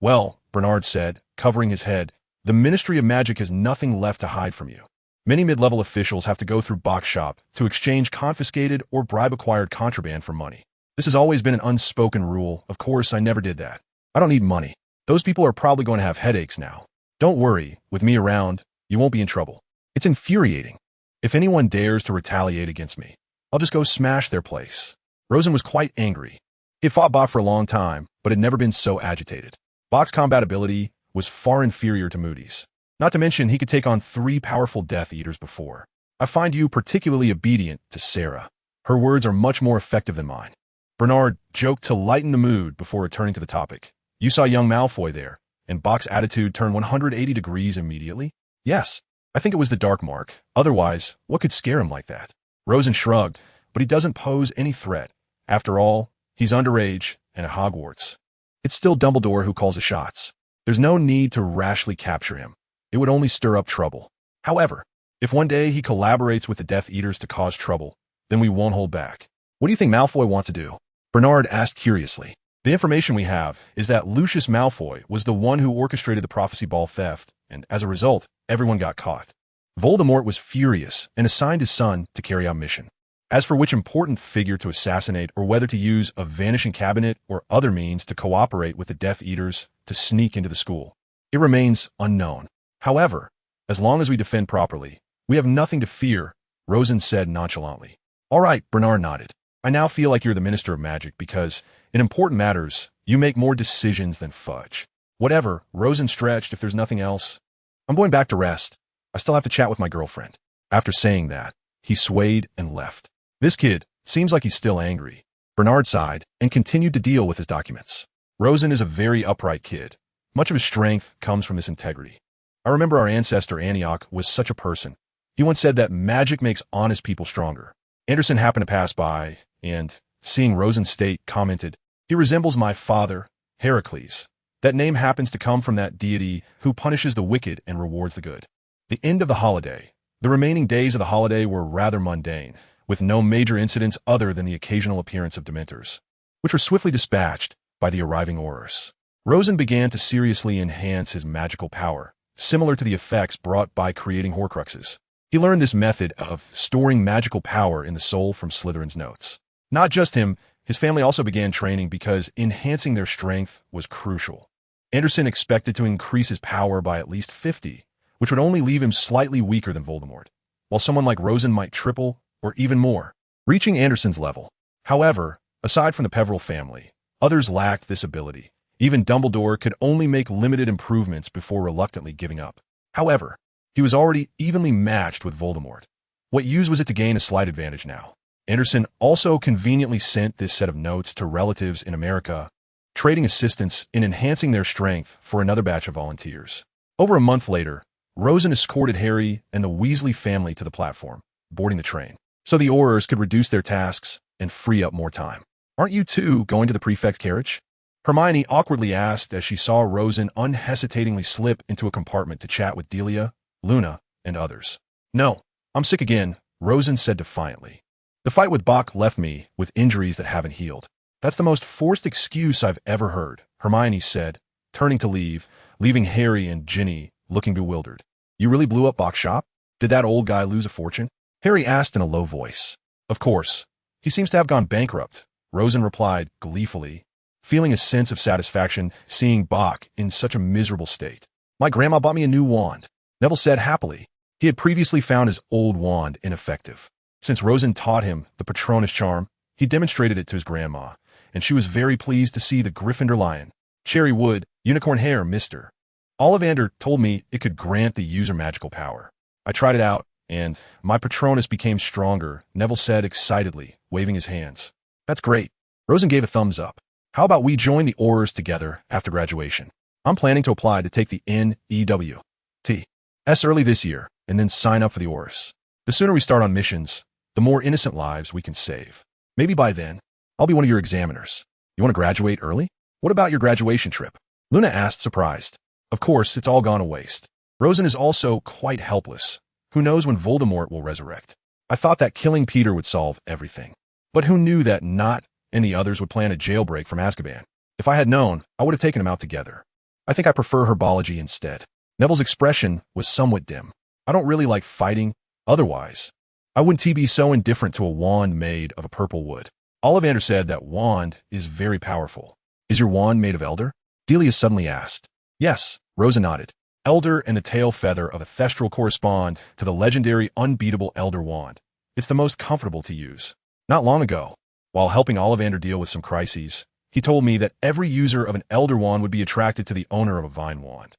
Well, Bernard said, covering his head, the Ministry of Magic has nothing left to hide from you. Many mid-level officials have to go through Bach's shop to exchange confiscated or bribe-acquired contraband for money. This has always been an unspoken rule. Of course, I never did that. I don't need money. Those people are probably going to have headaches now. Don't worry, with me around, you won't be in trouble. It's infuriating. If anyone dares to retaliate against me, I'll just go smash their place. Rosen was quite angry. He had fought Bach for a long time, but had never been so agitated. Bach's combat ability was far inferior to Moody's. Not to mention, he could take on 3 powerful Death Eaters before. I find you particularly obedient to Sarah. Her words are much more effective than mine. Bernard joked to lighten the mood before returning to the topic. You saw young Malfoy there, and Bach's attitude turned 180 degrees immediately? Yes. I think it was the dark mark. Otherwise, what could scare him like that? Rosen shrugged, but he doesn't pose any threat. After all, he's underage and at Hogwarts. It's still Dumbledore who calls the shots. There's no need to rashly capture him. It would only stir up trouble. However, if one day he collaborates with the Death Eaters to cause trouble, then we won't hold back. What do you think Malfoy wants to do? Bernard asked curiously. The information we have is that Lucius Malfoy was the one who orchestrated the prophecy ball theft, and as a result, everyone got caught. Voldemort was furious and assigned his son to carry out mission. As for which important figure to assassinate or whether to use a vanishing cabinet or other means to cooperate with the Death Eaters to sneak into the school, it remains unknown. However, as long as we defend properly, we have nothing to fear, Rosen said nonchalantly. All right, Bernard nodded. I now feel like you're the Minister of Magic because, in important matters, you make more decisions than Fudge. Whatever, Rosen stretched if there's nothing else. I'm going back to rest. I still have to chat with my girlfriend. After saying that, he swayed and left. This kid seems like he's still angry. Bernard sighed and continued to deal with his documents. Rosen is a very upright kid. Much of his strength comes from this integrity. I remember our ancestor Antioch was such a person. He once said that magic makes honest people stronger. Anderson happened to pass by and, seeing Rosen's state, commented, he resembles my father, Heracles. That name happens to come from that deity who punishes the wicked and rewards the good. The end of the holiday. The remaining days of the holiday were rather mundane, with no major incidents other than the occasional appearance of Dementors, which were swiftly dispatched by the arriving Aurors. Rosen began to seriously enhance his magical power, similar to the effects brought by creating Horcruxes. He learned this method of storing magical power in the soul from Slytherin's notes. Not just him, his family also began training because enhancing their strength was crucial. Anderson expected to increase his power by at least 50, which would only leave him slightly weaker than Voldemort, while someone like Rosen might triple or even more, reaching Anderson's level. However, aside from the Peverell family, others lacked this ability. Even Dumbledore could only make limited improvements before reluctantly giving up. However, he was already evenly matched with Voldemort. What use was it to gain a slight advantage now? Anderson also conveniently sent this set of notes to relatives in America, trading assistance in enhancing their strength for another batch of volunteers. Over a month later, Rosen escorted Harry and the Weasley family to the platform, boarding the train, so the Aurors could reduce their tasks and free up more time. Aren't you two going to the prefect's carriage? Hermione awkwardly asked as she saw Rosen unhesitatingly slip into a compartment to chat with Delia, Luna, and others. No, I'm sick again, Rosen said defiantly. The fight with Bach left me with injuries that haven't healed. That's the most forced excuse I've ever heard, Hermione said, turning to leave, leaving Harry and Ginny looking bewildered. You really blew up Bach's shop? Did that old guy lose a fortune? Harry asked in a low voice. Of course. He seems to have gone bankrupt, Rosen replied gleefully. feeling a sense of satisfaction seeing Bach in such a miserable state. My grandma bought me a new wand, Neville said happily. He had previously found his old wand ineffective. Since Rosen taught him the Patronus charm, he demonstrated it to his grandma, and she was very pleased to see the Gryffindor lion, cherry wood, unicorn hair, Mr. Ollivander told me it could grant the user magical power. I tried it out, and my Patronus became stronger, Neville said excitedly, waving his hands. That's great. Rosen gave a thumbs up. How about we join the Aurors together after graduation? I'm planning to apply to take the NEWT early this year, and then sign up for the Aurors. The sooner we start on missions, the more innocent lives we can save. Maybe by then, I'll be one of your examiners. You want to graduate early? What about your graduation trip? Luna asked, surprised. Of course, it's all gone to waste. Rosen is also quite helpless. Who knows when Voldemort will resurrect? I thought that killing Peter would solve everything. But who knew that not any others would plan a jailbreak from Azkaban? If I had known, I would have taken them out together. I think I prefer herbology instead. Neville's expression was somewhat dim. I don't really like fighting. Otherwise, I wouldn't be so indifferent to a wand made of a purple wood. Ollivander said that wand is very powerful. Is your wand made of elder? Delia suddenly asked. Yes, Rosa nodded. Elder and the tail feather of a thestral correspond to the legendary unbeatable elder wand. It's the most comfortable to use. Not long ago, while helping Ollivander deal with some crises, he told me that every user of an elder wand would be attracted to the owner of a vine wand.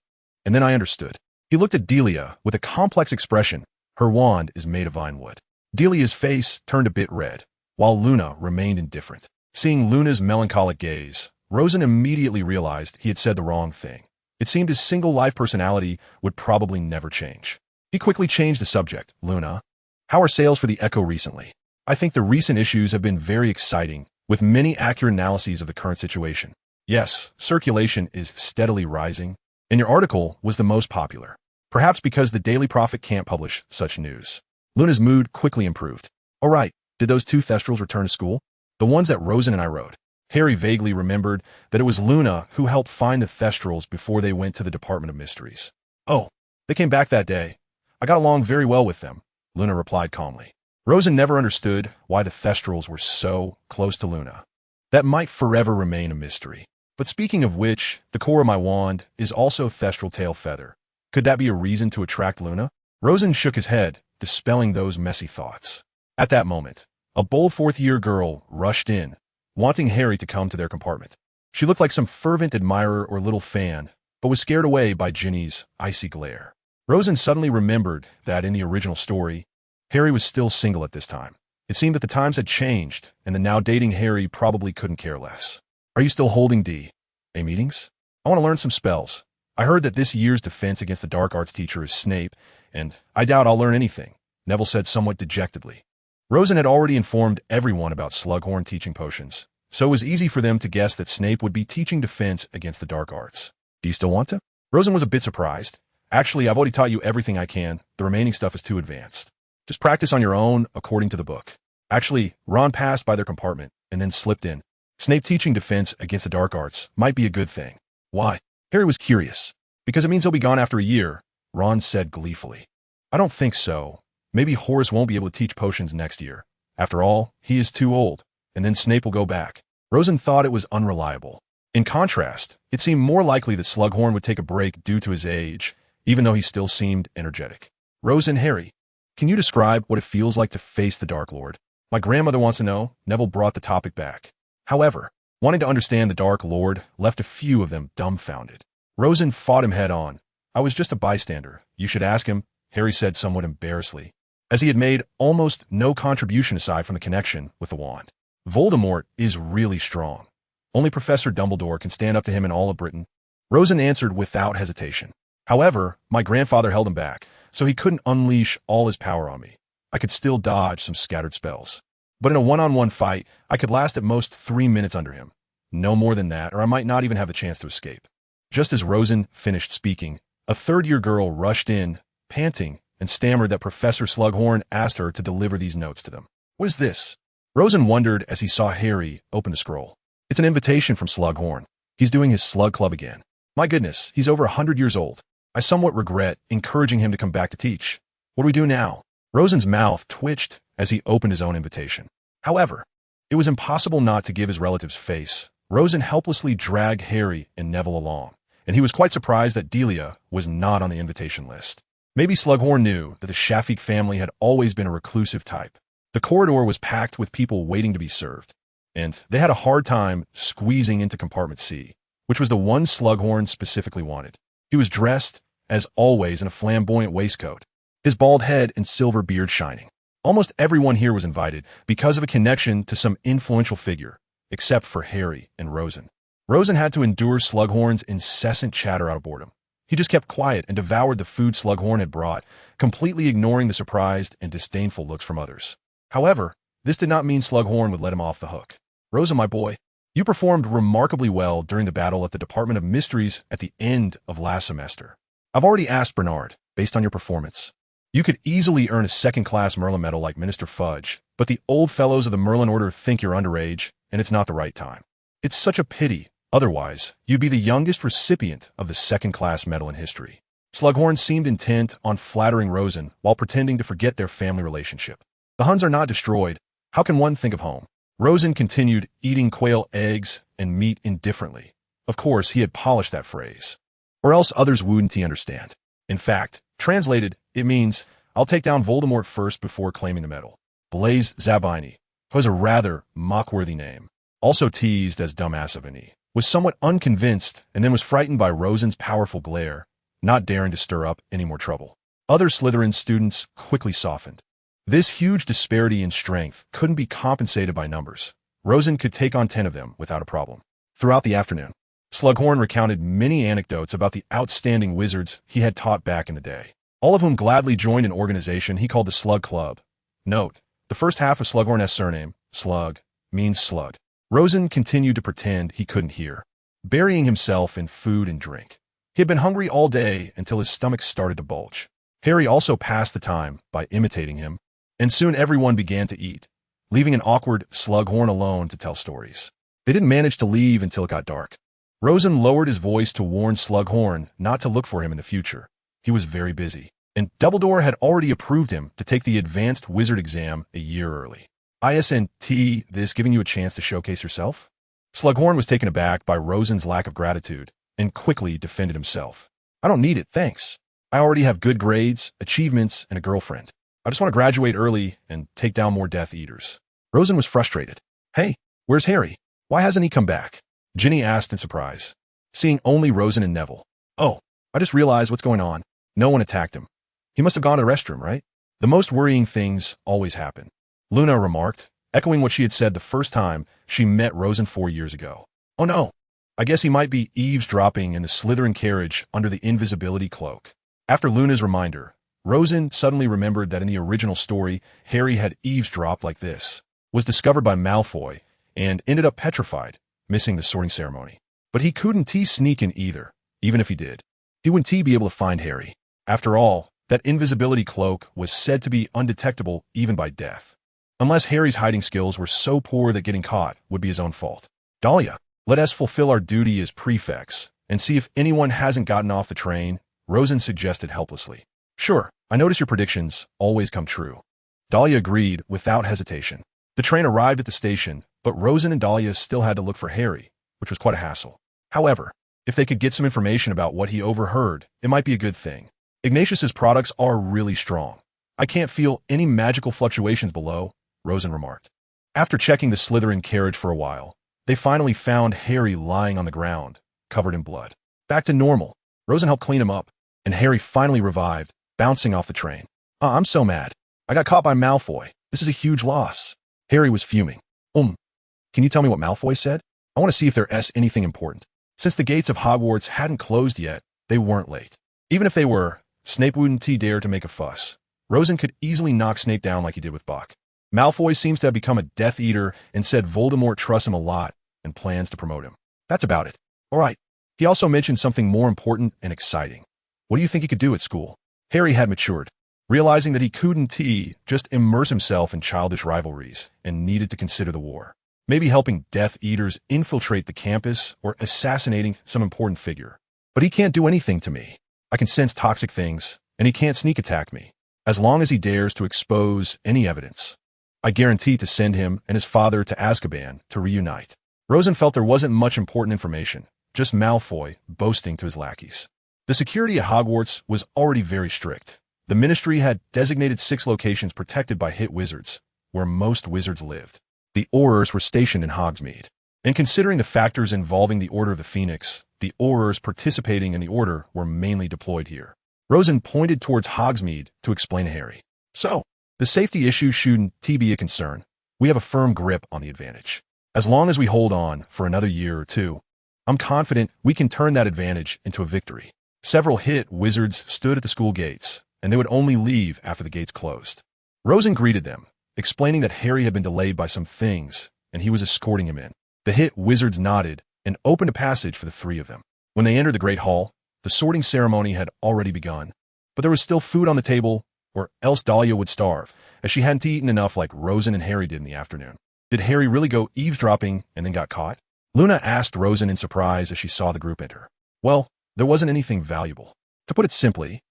And then I understood. He looked at Delia with a complex expression. Her wand is made of vine wood. Delia's face turned a bit red, while Luna remained indifferent. Seeing Luna's melancholic gaze, Rosen immediately realized he had said the wrong thing. It seemed his single-life personality would probably never change. He quickly changed the subject. Luna, how are sales for the Echo recently? I think the recent issues have been very exciting, with many accurate analyses of the current situation. Yes, circulation is steadily rising, and your article was the most popular. Perhaps because the Daily Prophet can't publish such news. Luna's mood quickly improved. All right, did those two Thestrals return to school? The ones that Rosen and I wrote. Harry vaguely remembered that it was Luna who helped find the Thestrals before they went to the Department of Mysteries. Oh, they came back that day. I got along very well with them, Luna replied calmly. Rosen never understood why the Thestrals were so close to Luna. That might forever remain a mystery. But speaking of which, the core of my wand is also Thestral tail feather. Could that be a reason to attract Luna? Rosen shook his head, dispelling those messy thoughts. At that moment, a bold fourth-year girl rushed in, wanting Harry to come to their compartment. She looked like some fervent admirer or little fan, but was scared away by Ginny's icy glare. Rosen suddenly remembered that in the original story, Harry was still single at this time. It seemed that the times had changed, and the now dating Harry probably couldn't care less. Are you still holding D.A. meetings? I want to learn some spells. I heard that this year's defense against the dark arts teacher is Snape, and I doubt I'll learn anything, Neville said somewhat dejectedly. Rosen had already informed everyone about Slughorn teaching potions, so it was easy for them to guess that Snape would be teaching defense against the dark arts. Do you still want to? Rosen was a bit surprised. Actually, I've already taught you everything I can. The remaining stuff is too advanced. Just practice on your own according to the book. Actually, Ron passed by their compartment and then slipped in. Snape teaching defense against the dark arts might be a good thing. Why? Harry was curious. Because it means he'll be gone after a year, Ron said gleefully. I don't think so. Maybe Horace won't be able to teach potions next year. After all, he is too old, and then Snape will go back. Rosen thought it was unreliable. In contrast, it seemed more likely that Slughorn would take a break due to his age, even though he still seemed energetic. Rosen, Harry, can you describe what it feels like to face the Dark Lord? My grandmother wants to know. Neville brought the topic back. However, wanting to understand the Dark Lord left a few of them dumbfounded. Rosen fought him head-on. I was just a bystander. You should ask him, Harry said somewhat embarrassedly, as he had made almost no contribution aside from the connection with the wand. Voldemort is really strong. Only Professor Dumbledore can stand up to him in all of Britain. Rosen answered without hesitation. However, my grandfather held him back, so he couldn't unleash all his power on me. I could still dodge some scattered spells. But in a one-on-one fight, I could last at most 3 minutes under him. No more than that, or I might not even have the chance to escape. Just as Rosen finished speaking, a third-year girl rushed in, panting, and stammered that Professor Slughorn asked her to deliver these notes to them. What is this? Rosen wondered as he saw Harry open the scroll. It's an invitation from Slughorn. He's doing his slug club again. My goodness, he's over 100 years old. I somewhat regret encouraging him to come back to teach. What do we do now? Rosen's mouth twitched as he opened his own invitation. However, it was impossible not to give his relative's face Rosen helplessly dragged Harry and Neville along, and he was quite surprised that Delia was not on the invitation list. Maybe Slughorn knew that the Shafik family had always been a reclusive type. The corridor was packed with people waiting to be served, and they had a hard time squeezing into compartment C, which was the one Slughorn specifically wanted. He was dressed, as always, in a flamboyant waistcoat, his bald head and silver beard shining. Almost everyone here was invited because of a connection to some influential figure, except for Harry and Rosen. Rosen had to endure Slughorn's incessant chatter out of boredom. He just kept quiet and devoured the food Slughorn had brought, completely ignoring the surprised and disdainful looks from others. However, this did not mean Slughorn would let him off the hook. Rosen, my boy, you performed remarkably well during the battle at the Department of Mysteries at the end of last semester. I've already asked Bernard, based on your performance. You could easily earn a second-class Merlin medal like Minister Fudge, but the old fellows of the Merlin Order think you're underage, and it's not the right time. It's such a pity. Otherwise, you'd be the youngest recipient of the second-class medal in history. Slughorn seemed intent on flattering Rosen while pretending to forget their family relationship. The Huns are not destroyed. How can one think of home? Rosen continued eating quail eggs and meat indifferently. Of course, he had polished that phrase. Or else others wouldn't he understand. In fact, translated, it means, I'll take down Voldemort first before claiming the medal. Blaise Zabini, who has a rather mock-worthy name, also teased as Dumbass Avani, was somewhat unconvinced and then was frightened by Rosen's powerful glare, not daring to stir up any more trouble. Other Slytherin students quickly softened. This huge disparity in strength couldn't be compensated by numbers. Rosen could take on 10 of them without a problem. Throughout the afternoon, Slughorn recounted many anecdotes about the outstanding wizards he had taught back in the day, all of whom gladly joined an organization he called the Slug Club. Note, the first half of Slughorn's surname, Slug, means slug. Rosen continued to pretend he couldn't hear, burying himself in food and drink. He had been hungry all day until his stomach started to bulge. Harry also passed the time by imitating him, and soon everyone began to eat, leaving an awkward Slughorn alone to tell stories. They didn't manage to leave until it got dark. Rosen lowered his voice to warn Slughorn not to look for him in the future. He was very busy, and Dumbledore had already approved him to take the advanced wizard exam a year early. Isn't this giving you a chance to showcase yourself? Slughorn was taken aback by Rosen's lack of gratitude and quickly defended himself. I don't need it, thanks. I already have good grades, achievements, and a girlfriend. I just want to graduate early and take down more Death Eaters. Rosen was frustrated. Hey, where's Harry? Why hasn't he come back? Ginny asked in surprise, seeing only Rosen and Neville. Oh, I just realized what's going on. No one attacked him. He must have gone to the restroom, right? The most worrying things always happen, Luna remarked, echoing what she had said the first time she met Rosen 4 years ago. Oh no, I guess he might be eavesdropping in the Slytherin carriage under the invisibility cloak. After Luna's reminder, Rosen suddenly remembered that in the original story, Harry had eavesdropped like this, was discovered by Malfoy, and ended up petrified, missing the sorting ceremony. But he couldn't sneak in either, even if he did. He wouldn't be able to find Harry. After all, that invisibility cloak was said to be undetectable even by death. Unless Harry's hiding skills were so poor that getting caught would be his own fault. Dahlia, let us fulfill our duty as prefects and see if anyone hasn't gotten off the train, Rosen suggested helplessly. Sure, I notice your predictions always come true. Dahlia agreed without hesitation. The train arrived at the station, but Rosen and Dahlia still had to look for Harry, which was quite a hassle. However, if they could get some information about what he overheard, it might be a good thing. Ignatius's products are really strong. I can't feel any magical fluctuations below, Rosen remarked. After checking the Slytherin carriage for a while, they finally found Harry lying on the ground, covered in blood. Back to normal. Rosen helped clean him up, and Harry finally revived, bouncing off the train. I'm so mad. I got caught by Malfoy. This is a huge loss. Harry was fuming. Can you tell me what Malfoy said? I want to see if there's anything important. Since the gates of Hogwarts hadn't closed yet, they weren't late. Even if they were, Snape wouldn't dare to make a fuss. Rosen could easily knock Snape down like he did with Buck. Malfoy seems to have become a Death Eater and said Voldemort trusts him a lot and plans to promote him. That's about it. All right. He also mentioned something more important and exciting. What do you think he could do at school? Harry had matured, realizing that he couldn't just immerse himself in childish rivalries and needed to consider the war. Maybe helping Death Eaters infiltrate the campus or assassinating some important figure. But he can't do anything to me. I can sense toxic things, and he can't sneak attack me, as long as he dares to expose any evidence. I guarantee to send him and his father to Azkaban to reunite. Rosen felt there wasn't much important information, just Malfoy boasting to his lackeys. The security at Hogwarts was already very strict. The Ministry had designated 6 locations protected by hit wizards, where most wizards lived. The Aurors were stationed in Hogsmeade. And considering the factors involving the Order of the Phoenix, the Aurors participating in the Order were mainly deployed here. Rosen pointed towards Hogsmeade to explain to Harry. So, the safety issue shouldn't be a concern. We have a firm grip on the advantage. As long as we hold on for another year or two, I'm confident we can turn that advantage into a victory. Several hit wizards stood at the school gates, and they would only leave after the gates closed. Rosen greeted them, explaining that Harry had been delayed by some things, and he was escorting him in. The hit wizards nodded and opened a passage for the 3 of them. When they entered the Great Hall, the sorting ceremony had already begun, but there was still food on the table, or else Dahlia would starve, as she hadn't eaten enough like Rosen and Harry did in the afternoon. Did Harry really go eavesdropping and then got caught? Luna asked Rosen in surprise as she saw the group enter. Well, there wasn't anything valuable. To put it simply,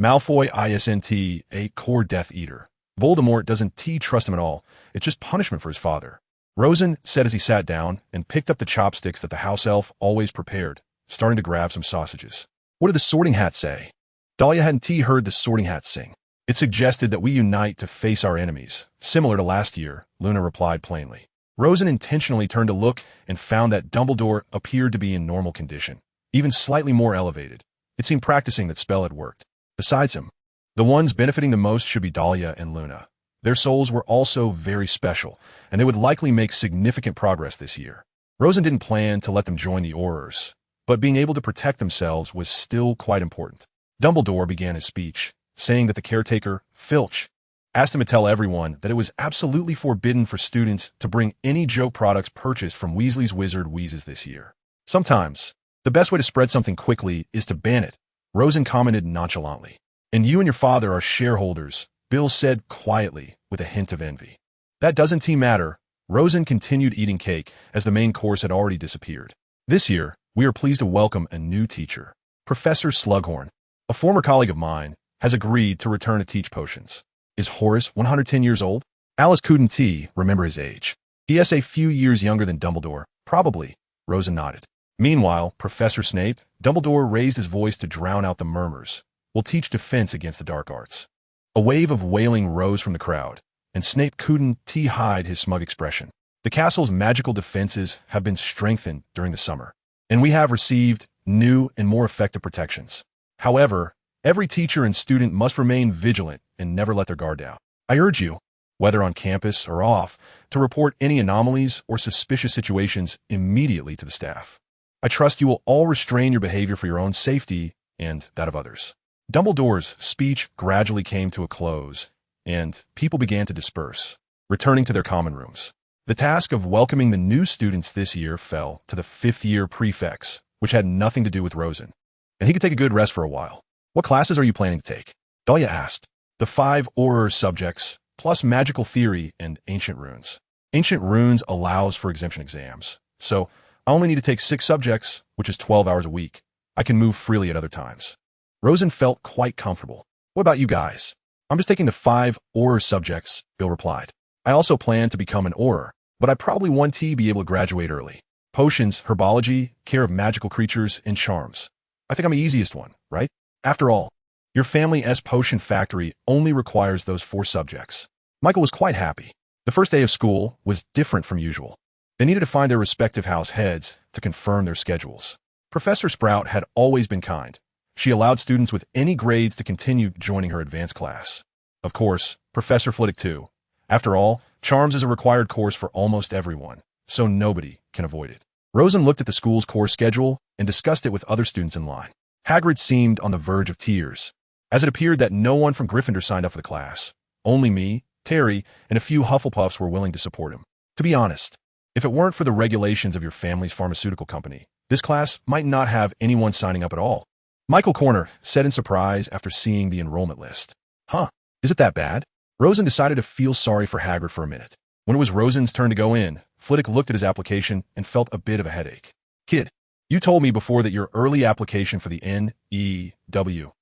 Malfoy isn't a core Death Eater. Voldemort doesn't trust him at all. It's just punishment for his father. Rosen said as he sat down and picked up the chopsticks that the house elf always prepared, starting to grab some sausages. What did the Sorting Hat say? Dahlia hadn't heard the Sorting Hat sing. It suggested that we unite to face our enemies, similar to last year, Luna replied plainly. Rosen intentionally turned to look and found that Dumbledore appeared to be in normal condition, even slightly more elevated. It seemed practicing that spell had worked. Besides him, the ones benefiting the most should be Dahlia and Luna. Their souls were also very special, and they would likely make significant progress this year. Rosen didn't plan to let them join the Aurors, but being able to protect themselves was still quite important. Dumbledore began his speech, saying that the caretaker, Filch, asked him to tell everyone that it was absolutely forbidden for students to bring any joke products purchased from Weasley's Wizard Wheezes this year. Sometimes, the best way to spread something quickly is to ban it, Rosen commented nonchalantly. And you and your father are shareholders, Bill said quietly with a hint of envy. That doesn't matter. Rosen continued eating cake as the main course had already disappeared. This year, we are pleased to welcome a new teacher. Professor Slughorn, a former colleague of mine, has agreed to return to teach potions. Is Horace 110 years old? Alice couldn't remember his age. He is a few years younger than Dumbledore, probably, Rosen nodded. Meanwhile, Professor Snape, Dumbledore raised his voice to drown out the murmurs, will teach defense against the dark arts. A wave of wailing rose from the crowd, and Snape couldn't hide his smug expression. The castle's magical defenses have been strengthened during the summer, and we have received new and more effective protections. However, every teacher and student must remain vigilant and never let their guard down. I urge you, whether on campus or off, to report any anomalies or suspicious situations immediately to the staff. I trust you will all restrain your behavior for your own safety and that of others. Dumbledore's speech gradually came to a close, and people began to disperse, returning to their common rooms. The task of welcoming the new students this year fell to the 5th-year prefects, which had nothing to do with Rosen, and he could take a good rest for a while. What classes are you planning to take? Dahlia asked. The 5 Auror subjects, plus magical theory and ancient runes. Ancient runes allows for exemption exams, so I only need to take 6 subjects, which is 12 hours a week. I can move freely at other times. Rosen felt quite comfortable. What about you guys? I'm just taking the 5 Auror subjects, Bill replied. I also plan to become an Auror, but I probably want to be able to graduate early. Potions, herbology, care of magical creatures, and charms. I think I'm the easiest one, right? After all, your family's potion factory only requires those 4 subjects. Michael was quite happy. The first day of school was different from usual. They needed to find their respective house heads to confirm their schedules. Professor Sprout had always been kind. She allowed students with any grades to continue joining her advanced class. Of course, Professor Flitwick too. After all, Charms is a required course for almost everyone, so nobody can avoid it. Rosen looked at the school's course schedule and discussed it with other students in line. Hagrid seemed on the verge of tears, as it appeared that no one from Gryffindor signed up for the class. Only me, Terry, and a few Hufflepuffs were willing to support him. To be honest, if it weren't for the regulations of your family's pharmaceutical company, this class might not have anyone signing up at all. Michael Corner said in surprise after seeing the enrollment list. Huh, is it that bad? Rosen decided to feel sorry for Hagrid for a minute. When it was Rosen's turn to go in, Flitwick looked at his application and felt a bit of a headache. Kid, you told me before that your early application for the NEWTS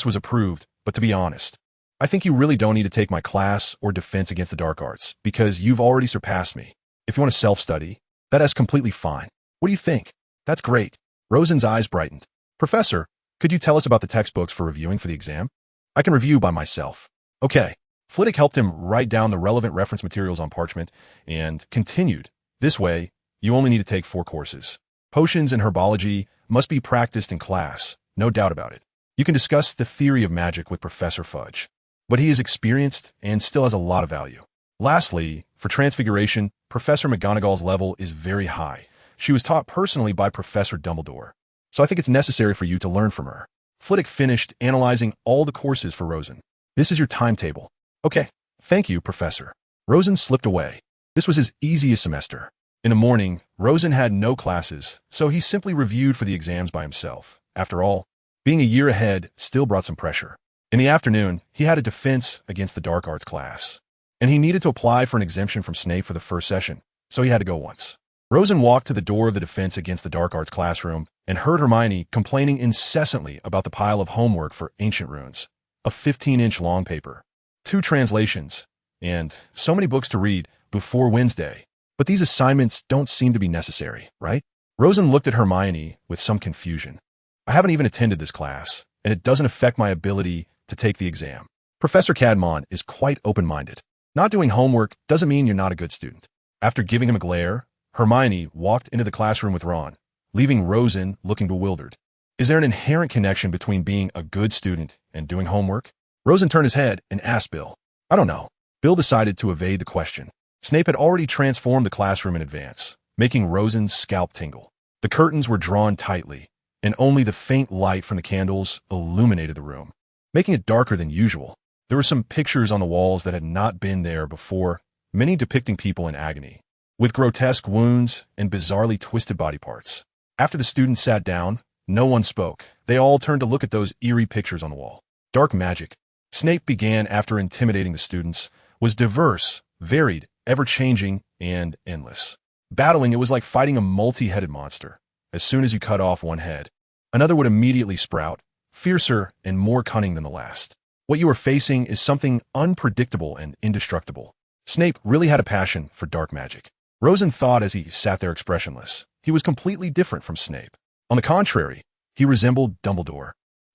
was approved, but to be honest, I think you really don't need to take my class or defense against the dark arts, because you've already surpassed me. If you want to self-study, That's completely fine. What do you think? That's great. Rosen's eyes brightened. Professor, could you tell us about the textbooks for reviewing for the exam? I can review by myself. Okay. Flitwick helped him write down the relevant reference materials on parchment and continued. This way, you only need to take 4 courses. Potions and herbology must be practiced in class, no doubt about it. You can discuss the theory of magic with Professor Fudge, but he is experienced and still has a lot of value. Lastly, for transfiguration, Professor McGonagall's level is very high. She was taught personally by Professor Dumbledore, so I think it's necessary for you to learn from her. Flitwick finished analyzing all the courses for Rosen. This is your timetable. Okay, thank you, Professor. Rosen slipped away. This was his easiest semester. In the morning, Rosen had no classes, so he simply reviewed for the exams by himself. After all, being a year ahead still brought some pressure. In the afternoon, he had a defense against the dark arts class, and he needed to apply for an exemption from Snape for the first session, so he had to go once. Rosen walked to the door of the defense against the dark arts classroom and heard Hermione complaining incessantly about the pile of homework for ancient runes, a 15-inch long paper, 2 translations, and so many books to read before Wednesday. But these assignments don't seem to be necessary, right? Rosen looked at Hermione with some confusion. I haven't even attended this class, and it doesn't affect my ability to take the exam. Professor Cadmon is quite open-minded. Not doing homework doesn't mean you're not a good student. After giving him a glare, Hermione walked into the classroom with Ron, leaving Rosen looking bewildered. Is there an inherent connection between being a good student and doing homework? Rosen turned his head and asked Bill. I don't know. Bill decided to evade the question. Snape had already transformed the classroom in advance, making Rosen's scalp tingle. The curtains were drawn tightly, and only the faint light from the candles illuminated the room, making it darker than usual. There were some pictures on the walls that had not been there before, many depicting people in agony, with grotesque wounds and bizarrely twisted body parts. After the students sat down, no one spoke. They all turned to look at those eerie pictures on the wall. Dark magic, Snape began after intimidating the students, was diverse, varied, ever-changing, and endless. Battling it was like fighting a multi-headed monster. As soon as you cut off one head, another would immediately sprout, fiercer and more cunning than the last. What you are facing is something unpredictable and indestructible. Snape really had a passion for dark magic. Rosen thought as he sat there expressionless. He was completely different from Snape. On the contrary, he resembled Dumbledore,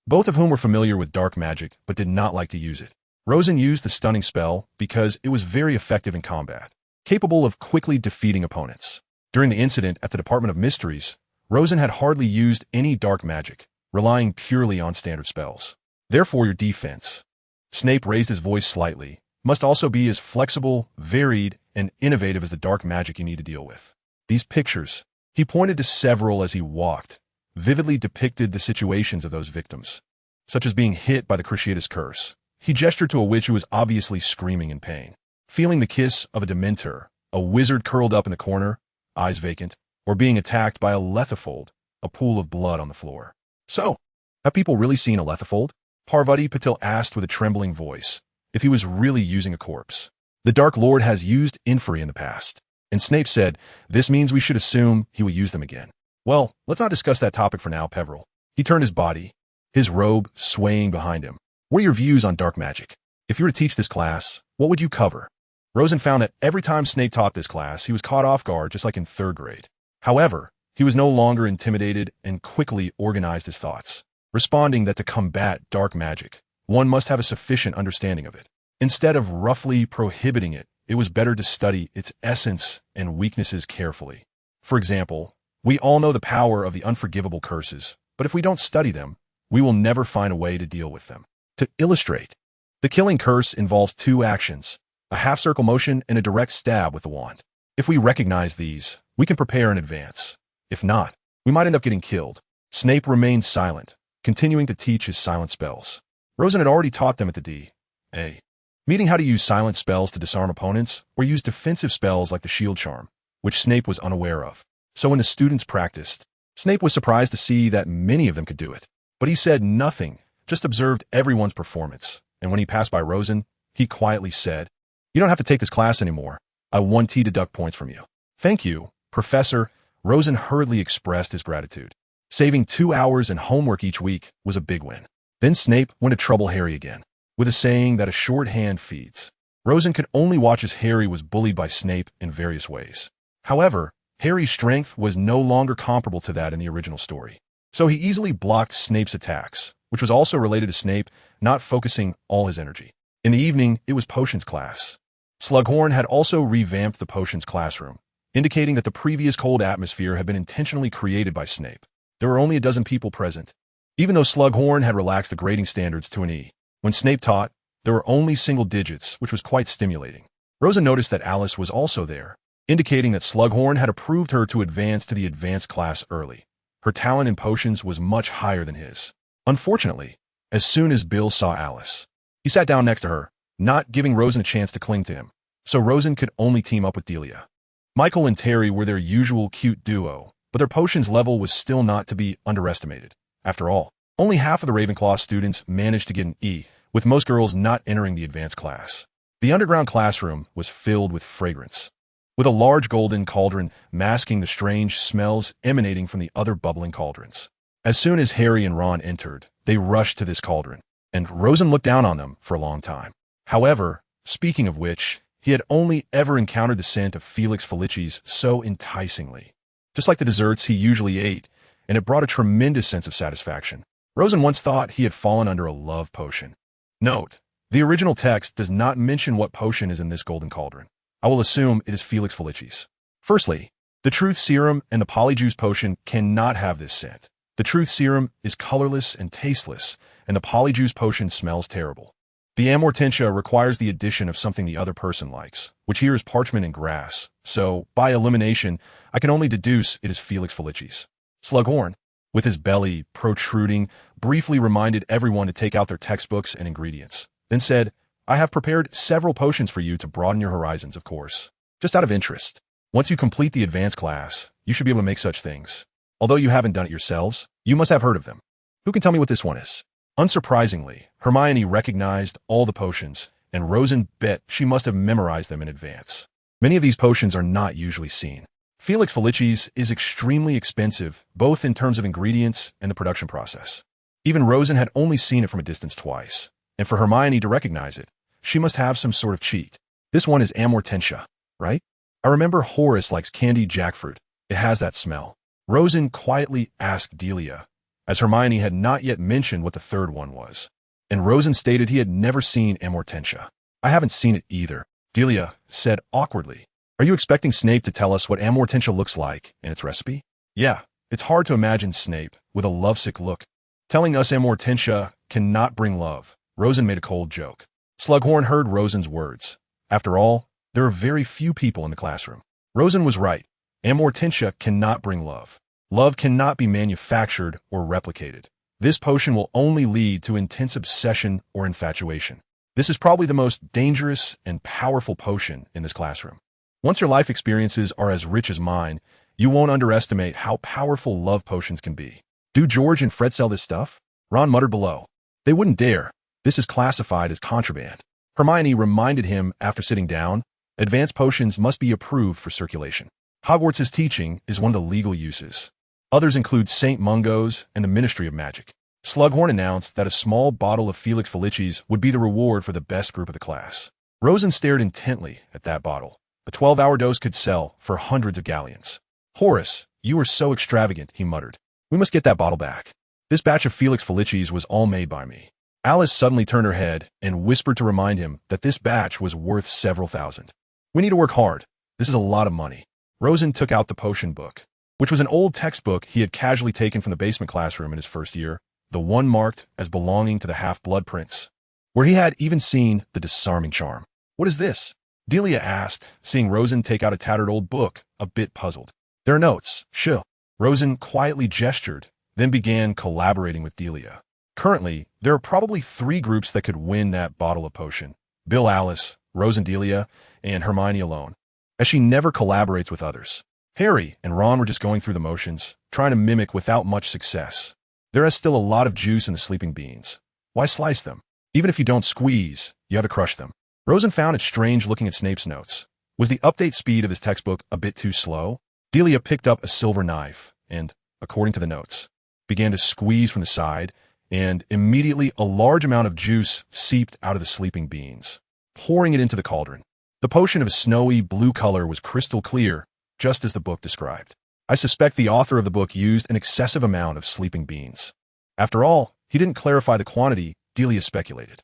both of whom were familiar with dark magic but did not like to use it. Rosen used the stunning spell because it was very effective in combat, capable of quickly defeating opponents. During the incident at the Department of Mysteries, Rosen had hardly used any dark magic, relying purely on standard spells. Therefore, your defense, Snape raised his voice slightly, must also be as flexible, varied, and innovative as the dark magic you need to deal with. These pictures, he pointed to several as he walked, vividly depicted the situations of those victims, such as being hit by the Cruciatus curse. He gestured to a witch who was obviously screaming in pain, feeling the kiss of a Dementor, a wizard curled up in the corner, eyes vacant, or being attacked by a Lethifold, a pool of blood on the floor. So, have people really seen a Lethifold? Parvati Patil asked with a trembling voice, if he was really using a corpse. The Dark Lord has used Inferi in the past, and Snape said, this means we should assume he will use them again. Well, let's not discuss that topic for now, Peveril. He turned his body, his robe swaying behind him. What are your views on dark magic? If you were to teach this class, what would you cover? Rosen found that every time Snape taught this class, he was caught off guard just like in 3rd grade. However, he was no longer intimidated and quickly organized his thoughts, responding that to combat dark magic, one must have a sufficient understanding of it. Instead of roughly prohibiting it, it was better to study its essence and weaknesses carefully. For example, we all know the power of the unforgivable curses, but if we don't study them, we will never find a way to deal with them. To illustrate, the killing curse involves 2 actions, a half-circle motion and a direct stab with the wand. If we recognize these, we can prepare in advance. If not, we might end up getting killed. Snape remained silent, continuing to teach his silent spells. Rosen had already taught them at the D.A. meeting how to use silent spells to disarm opponents or use defensive spells like the shield charm, which Snape was unaware of. So when the students practiced, Snape was surprised to see that many of them could do it. But he said nothing, just observed everyone's performance, and when he passed by Rosen, he quietly said, you don't have to take this class anymore. I want to deduct points from you. Thank you, Professor. Rosen hurriedly expressed his gratitude. Saving 2 hours and homework each week was a big win. Then Snape went to trouble Harry again, with a saying that a short hand feeds. Rosen could only watch as Harry was bullied by Snape in various ways. However, Harry's strength was no longer comparable to that in the original story. So he easily blocked Snape's attacks, which was also related to Snape not focusing all his energy. In the evening, it was potions class. Slughorn had also revamped the potions classroom, indicating that the previous cold atmosphere had been intentionally created by Snape. There were only a dozen people present. Even though Slughorn had relaxed the grading standards to an E, when Snape taught, there were only single digits, which was quite stimulating. Rosa noticed that Alice was also there, indicating that Slughorn had approved her to advance to the advanced class early. Her talent in potions was much higher than his. Unfortunately, as soon as Bill saw Alice, he sat down next to her, not giving Rosen a chance to cling to him, so Rosen could only team up with Delia. Michael and Terry were their usual cute duo, but their potions level was still not to be underestimated. After all, only half of the Ravenclaw students managed to get an E, with most girls not entering the advanced class. The underground classroom was filled with fragrance, with a large golden cauldron masking the strange smells emanating from the other bubbling cauldrons. As soon as Harry and Ron entered, they rushed to this cauldron, and Rosen looked down on them for a long time. However, speaking of which, he had only ever encountered the scent of Felix Felicis so enticingly, just like the desserts he usually ate, and it brought a tremendous sense of satisfaction. Rosen once thought he had fallen under a love potion. Note, the original text does not mention what potion is in this golden cauldron. I will assume it is Felix Felicis. Firstly, the Truth Serum and the Polyjuice Potion cannot have this scent. The Truth Serum is colorless and tasteless, and the Polyjuice Potion smells terrible. The Amortentia requires the addition of something the other person likes, which here is parchment and grass, so, by elimination, I can only deduce it is Felix Felicis. Slughorn, with his belly protruding, briefly reminded everyone to take out their textbooks and ingredients, then said, I have prepared several potions for you to broaden your horizons, of course. Just out of interest. Once you complete the advanced class, you should be able to make such things. Although you haven't done it yourselves, you must have heard of them. Who can tell me what this one is? Unsurprisingly, Hermione recognized all the potions, and Rosen bet she must have memorized them in advance. Many of these potions are not usually seen. Felix Felicis is extremely expensive, both in terms of ingredients and the production process. Even Rosen had only seen it from a distance twice, and for Hermione to recognize it, she must have some sort of cheat. This one is Amortentia, right? I remember Horace likes candied jackfruit. It has that smell. Rosen quietly asked Delia, as Hermione had not yet mentioned what the third one was, and Rosen stated he had never seen Amortentia. I haven't seen it either, Delia said awkwardly. Are you expecting Snape to tell us what Amortentia looks like and its recipe? Yeah, it's hard to imagine Snape, with a lovesick look, telling us Amortentia cannot bring love. Rosen made a cold joke. Slughorn heard Rosen's words. After all, there are very few people in the classroom. Rosen was right. Amortentia cannot bring love. Love cannot be manufactured or replicated. This potion will only lead to intense obsession or infatuation. This is probably the most dangerous and powerful potion in this classroom. Once your life experiences are as rich as mine, you won't underestimate how powerful love potions can be. Do George and Fred sell this stuff? Ron muttered below. They wouldn't dare. This is classified as contraband. Hermione reminded him after sitting down, advanced potions must be approved for circulation. Hogwarts' teaching is one of the legal uses. Others include St. Mungo's and the Ministry of Magic. Slughorn announced that a small bottle of Felix Felicis would be the reward for the best group of the class. Rosen stared intently at that bottle. A 12-hour dose could sell for hundreds of galleons. Horace, you are so extravagant, he muttered. We must get that bottle back. This batch of Felix Felicis was all made by me. Alice suddenly turned her head and whispered to remind him that this batch was worth several thousand. We need to work hard. This is a lot of money. Rosen took out the potion book, which was an old textbook he had casually taken from the basement classroom in his first year, the one marked as belonging to the Half-Blood Prince, where he had even seen the disarming charm. What is this? Delia asked, seeing Rosen take out a tattered old book, a bit puzzled. There are notes. Sure. Rosen quietly gestured, then began collaborating with Delia. Currently, there are probably 3 groups that could win that bottle of potion. Bill, Alice, Rosen, Delia, and Hermione alone, as she never collaborates with others. Harry and Ron were just going through the motions, trying to mimic without much success. There is still a lot of juice in the sleeping beans. Why slice them? Even if you don't squeeze, you have to crush them. Rosen found it strange looking at Snape's notes. Was the update speed of his textbook a bit too slow? Delia picked up a silver knife and, according to the notes, began to squeeze from the side, and immediately a large amount of juice seeped out of the sleeping beans, pouring it into the cauldron. The potion of a snowy blue color was crystal clear, just as the book described. I suspect the author of the book used an excessive amount of sleeping beans. After all, he didn't clarify the quantity, Delia speculated.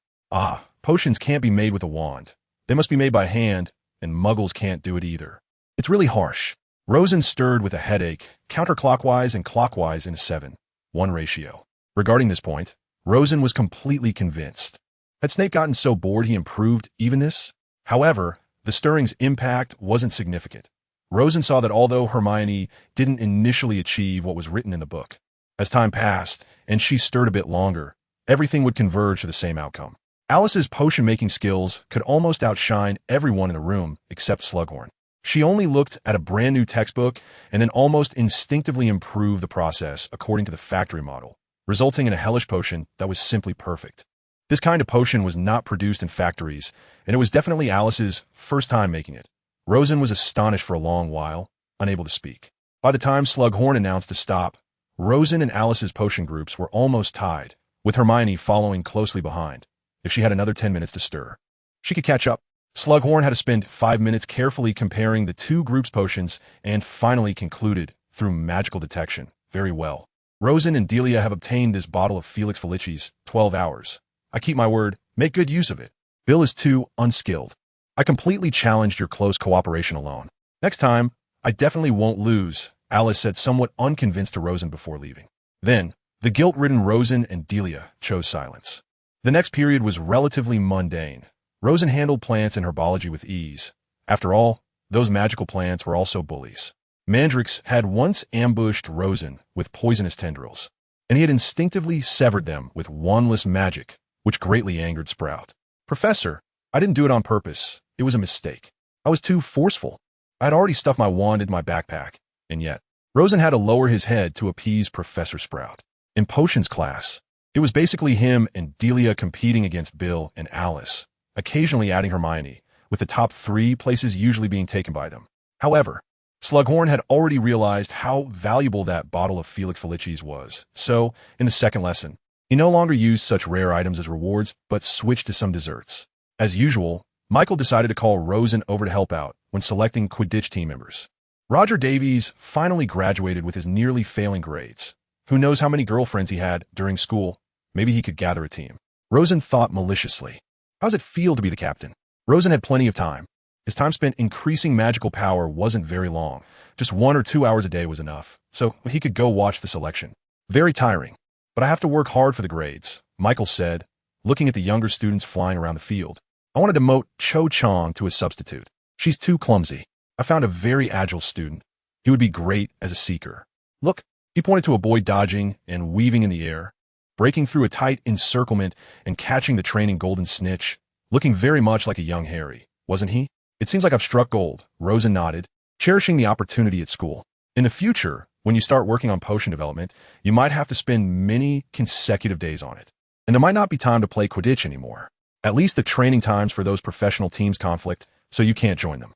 Potions can't be made with a wand. They must be made by hand, and muggles can't do it either. It's really harsh. Rosen stirred with a headache, counterclockwise and clockwise in a 7:1 ratio. Regarding this point, Rosen was completely convinced. Had Snape gotten so bored he improved evenness? However, the stirring's impact wasn't significant. Rosen saw that although Hermione didn't initially achieve what was written in the book, as time passed and she stirred a bit longer, everything would converge to the same outcome. Alice's potion-making skills could almost outshine everyone in the room except Slughorn. She only looked at a brand-new textbook and then almost instinctively improved the process according to the factory model, resulting in a hellish potion that was simply perfect. This kind of potion was not produced in factories, and it was definitely Alice's first time making it. Rosen was astonished for a long while, unable to speak. By the time Slughorn announced a stop, Rosen and Alice's potion groups were almost tied, with Hermione following closely behind. If she had another 10 minutes to stir, she could catch up. Slughorn had to spend 5 minutes carefully comparing the two groups' potions and finally concluded, through magical detection, very well. Rosen and Delia have obtained this bottle of Felix Felici's 12 hours. I keep my word, make good use of it. Bill is too unskilled. I completely challenged your close cooperation alone. Next time, I definitely won't lose, Alice said somewhat unconvinced to Rosen before leaving. Then, the guilt-ridden Rosen and Delia chose silence. The next period was relatively mundane. Rosen handled plants and herbology with ease. After all, those magical plants were also bullies. Mandrix had once ambushed Rosen with poisonous tendrils, and he had instinctively severed them with wandless magic, which greatly angered Sprout. Professor, I didn't do it on purpose. It was a mistake. I was too forceful. I had already stuffed my wand into my backpack, and yet, Rosen had to lower his head to appease Professor Sprout. In potions class, it was basically him and Delia competing against Bill and Alice, occasionally adding Hermione, with the top 3 places usually being taken by them. However, Slughorn had already realized how valuable that bottle of Felix Felici's was, so, in the second lesson, he no longer used such rare items as rewards, but switched to some desserts. As usual, Michael decided to call Rosen over to help out when selecting Quidditch team members. Roger Davies finally graduated with his nearly failing grades. Who knows how many girlfriends he had during school? Maybe he could gather a team. Rosen thought maliciously. How's it feel to be the captain? Rosen had plenty of time. His time spent increasing magical power wasn't very long. Just 1 or 2 hours a day was enough, so he could go watch the selection. Very tiring. But I have to work hard for the grades, Michael said, looking at the younger students flying around the field. I want to demote Cho Chong to a substitute. She's too clumsy. I found a very agile student. He would be great as a seeker. Look, he pointed to a boy dodging and weaving in the air, breaking through a tight encirclement and catching the training golden snitch, looking very much like a young Harry, wasn't he? It seems like I've struck gold, Rosen nodded, cherishing the opportunity at school. In the future, when you start working on potion development, you might have to spend many consecutive days on it. And there might not be time to play Quidditch anymore. At least the training times for those professional teams conflict, so you can't join them.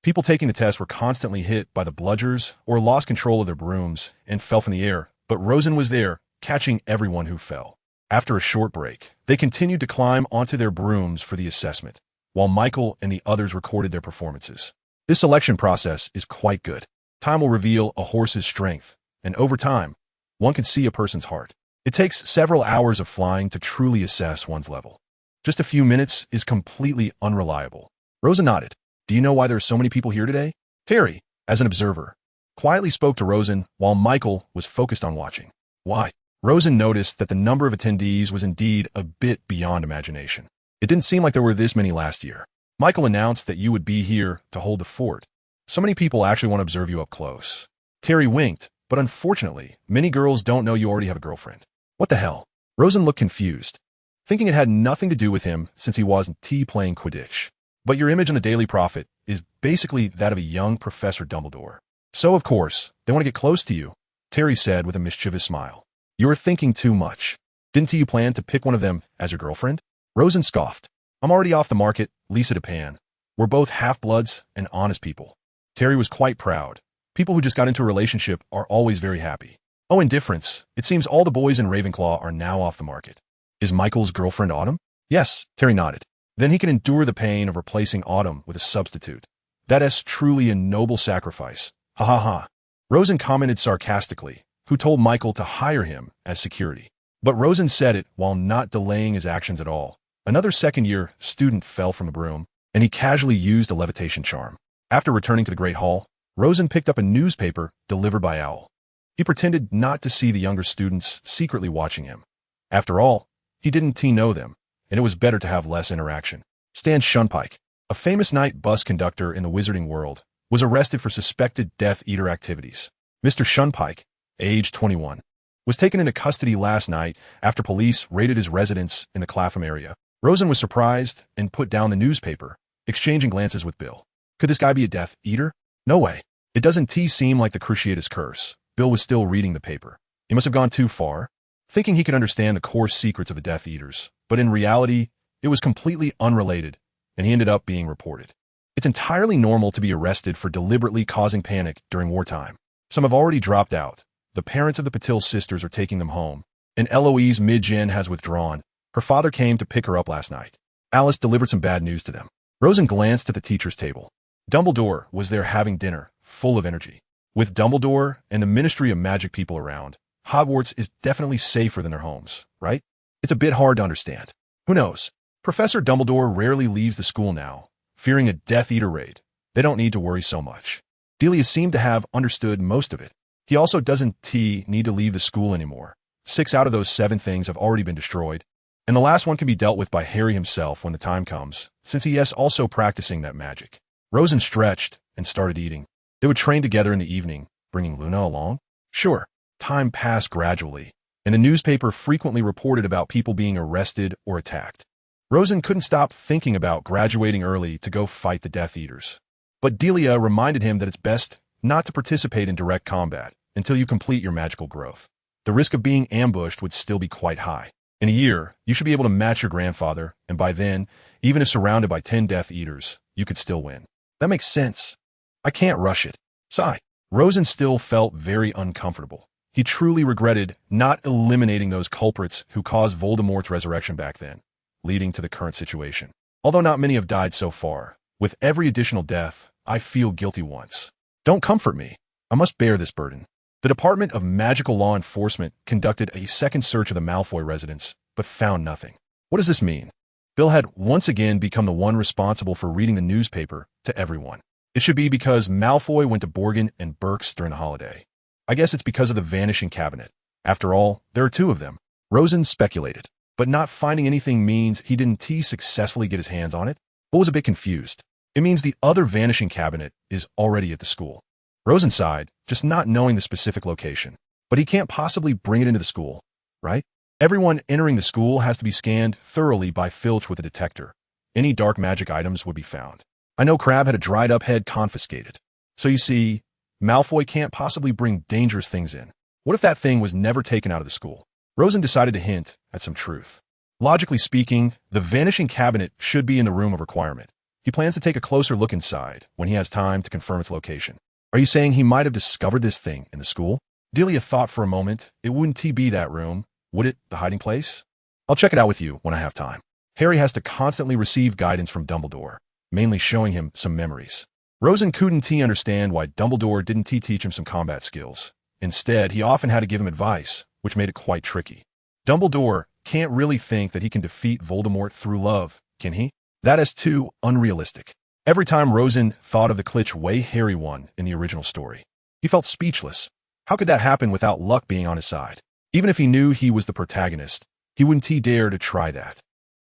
People taking the test were constantly hit by the bludgers or lost control of their brooms and fell from the air, but Rosen was there, catching everyone who fell. After a short break, they continued to climb onto their brooms for the assessment, while Michael and the others recorded their performances. This selection process is quite good. Time will reveal a horse's strength, and over time, one can see a person's heart. It takes several hours of flying to truly assess one's level. Just a few minutes is completely unreliable. Rosen nodded. Do you know why there are so many people here today? Terry, as an observer, quietly spoke to Rosen while Michael was focused on watching. Why? Rosen noticed that the number of attendees was indeed a bit beyond imagination. It didn't seem like there were this many last year. Michael announced that you would be here to hold the fort. So many people actually want to observe you up close. Terry winked, but unfortunately, many girls don't know you already have a girlfriend. What the hell? Rosen looked confused, thinking it had nothing to do with him since he wasn't playing Quidditch. But your image in the Daily Prophet is basically that of a young Professor Dumbledore. So, of course, they want to get close to you, Terry said with a mischievous smile. You are thinking too much. Didn't you plan to pick one of them as your girlfriend? Rosen scoffed. I'm already off the market, Lisa DePan. We're both half-bloods and honest people. Terry was quite proud. People who just got into a relationship are always very happy. Oh, indifference. It seems all the boys in Ravenclaw are now off the market. Is Michael's girlfriend Autumn? Yes, Terry nodded. Then he can endure the pain of replacing Autumn with a substitute. That is truly a noble sacrifice. Ha ha ha. Rosen commented sarcastically, who told Michael to hire him as security. But Rosen said it while not delaying his actions at all. Another second-year student fell from a broom, and he casually used a levitation charm. After returning to the Great Hall, Rosen picked up a newspaper delivered by Owl. He pretended not to see the younger students secretly watching him. After all, he didn't know them, and it was better to have less interaction. Stan Shunpike, a famous night bus conductor in the wizarding world, was arrested for suspected Death Eater activities. Mr. Shunpike, age 21, was taken into custody last night after police raided his residence in the Clapham area. Rosen was surprised and put down the newspaper, exchanging glances with Bill. Could this guy be a Death Eater? No way. It doesn't seem like the Cruciatus Curse. Bill was still reading the paper. He must have gone too far, thinking he could understand the core secrets of the Death Eaters, but in reality, it was completely unrelated, and he ended up being reported. It's entirely normal to be arrested for deliberately causing panic during wartime. Some have already dropped out. The parents of the Patil sisters are taking them home, and Eloise Midgen has withdrawn. Her father came to pick her up last night. Alice delivered some bad news to them. Rosen glanced at the teacher's table. Dumbledore was there having dinner, full of energy. With Dumbledore and the Ministry of Magic people around, Hogwarts is definitely safer than their homes, right? It's a bit hard to understand. Who knows? Professor Dumbledore rarely leaves the school now, fearing a Death Eater raid. They don't need to worry so much. Delia seemed to have understood most of it. He also doesn't need to leave the school anymore. 6 out of those 7 things have already been destroyed, and the last one can be dealt with by Harry himself when the time comes, since he is also practicing that magic. Rosen stretched and started eating. They would train together in the evening, bringing Luna along. Sure, time passed gradually, and the newspaper frequently reported about people being arrested or attacked. Rosen couldn't stop thinking about graduating early to go fight the Death Eaters. But Delia reminded him that it's best not to participate in direct combat until you complete your magical growth. The risk of being ambushed would still be quite high. In a year, you should be able to match your grandfather, and by then, even if surrounded by 10 Death Eaters, you could still win. That makes sense. I can't rush it. Sigh. Rosen still felt very uncomfortable. He truly regretted not eliminating those culprits who caused Voldemort's resurrection back then, leading to the current situation. Although not many have died so far, with every additional death, I feel guilty once. Don't comfort me. I must bear this burden. The Department of Magical Law Enforcement conducted a second search of the Malfoy residence, but found nothing. What does this mean? Bill had once again become the one responsible for reading the newspaper to everyone. It should be because Malfoy went to Borgin and Burke's during the holiday. I guess it's because of the Vanishing Cabinet. After all, there are 2 of them. Rosen speculated, but not finding anything means he didn't successfully get his hands on it. Bill was a bit confused. It means the other Vanishing Cabinet is already at the school. Rosen sighed, just not knowing the specific location. But he can't possibly bring it into the school, right? Everyone entering the school has to be scanned thoroughly by Filch with a detector. Any dark magic items would be found. I know Crabbe had a dried-up head confiscated. So you see, Malfoy can't possibly bring dangerous things in. What if that thing was never taken out of the school? Rosen decided to hint at some truth. Logically speaking, the Vanishing Cabinet should be in the room of requirement. He plans to take a closer look inside when he has time to confirm its location. Are you saying he might have discovered this thing in the school? Delia thought for a moment. It wouldn't be that room, would it, the hiding place? I'll check it out with you when I have time. Harry has to constantly receive guidance from Dumbledore, mainly showing him some memories. Rosen couldn't understand why Dumbledore didn't teach him some combat skills. Instead, he often had to give him advice, which made it quite tricky. Dumbledore can't really think that he can defeat Voldemort through love, can he? That is too unrealistic. Every time Rosen thought of the glitch way Harry won in the original story, he felt speechless. How could that happen without luck being on his side? Even if he knew he was the protagonist, he wouldn't dare to try that.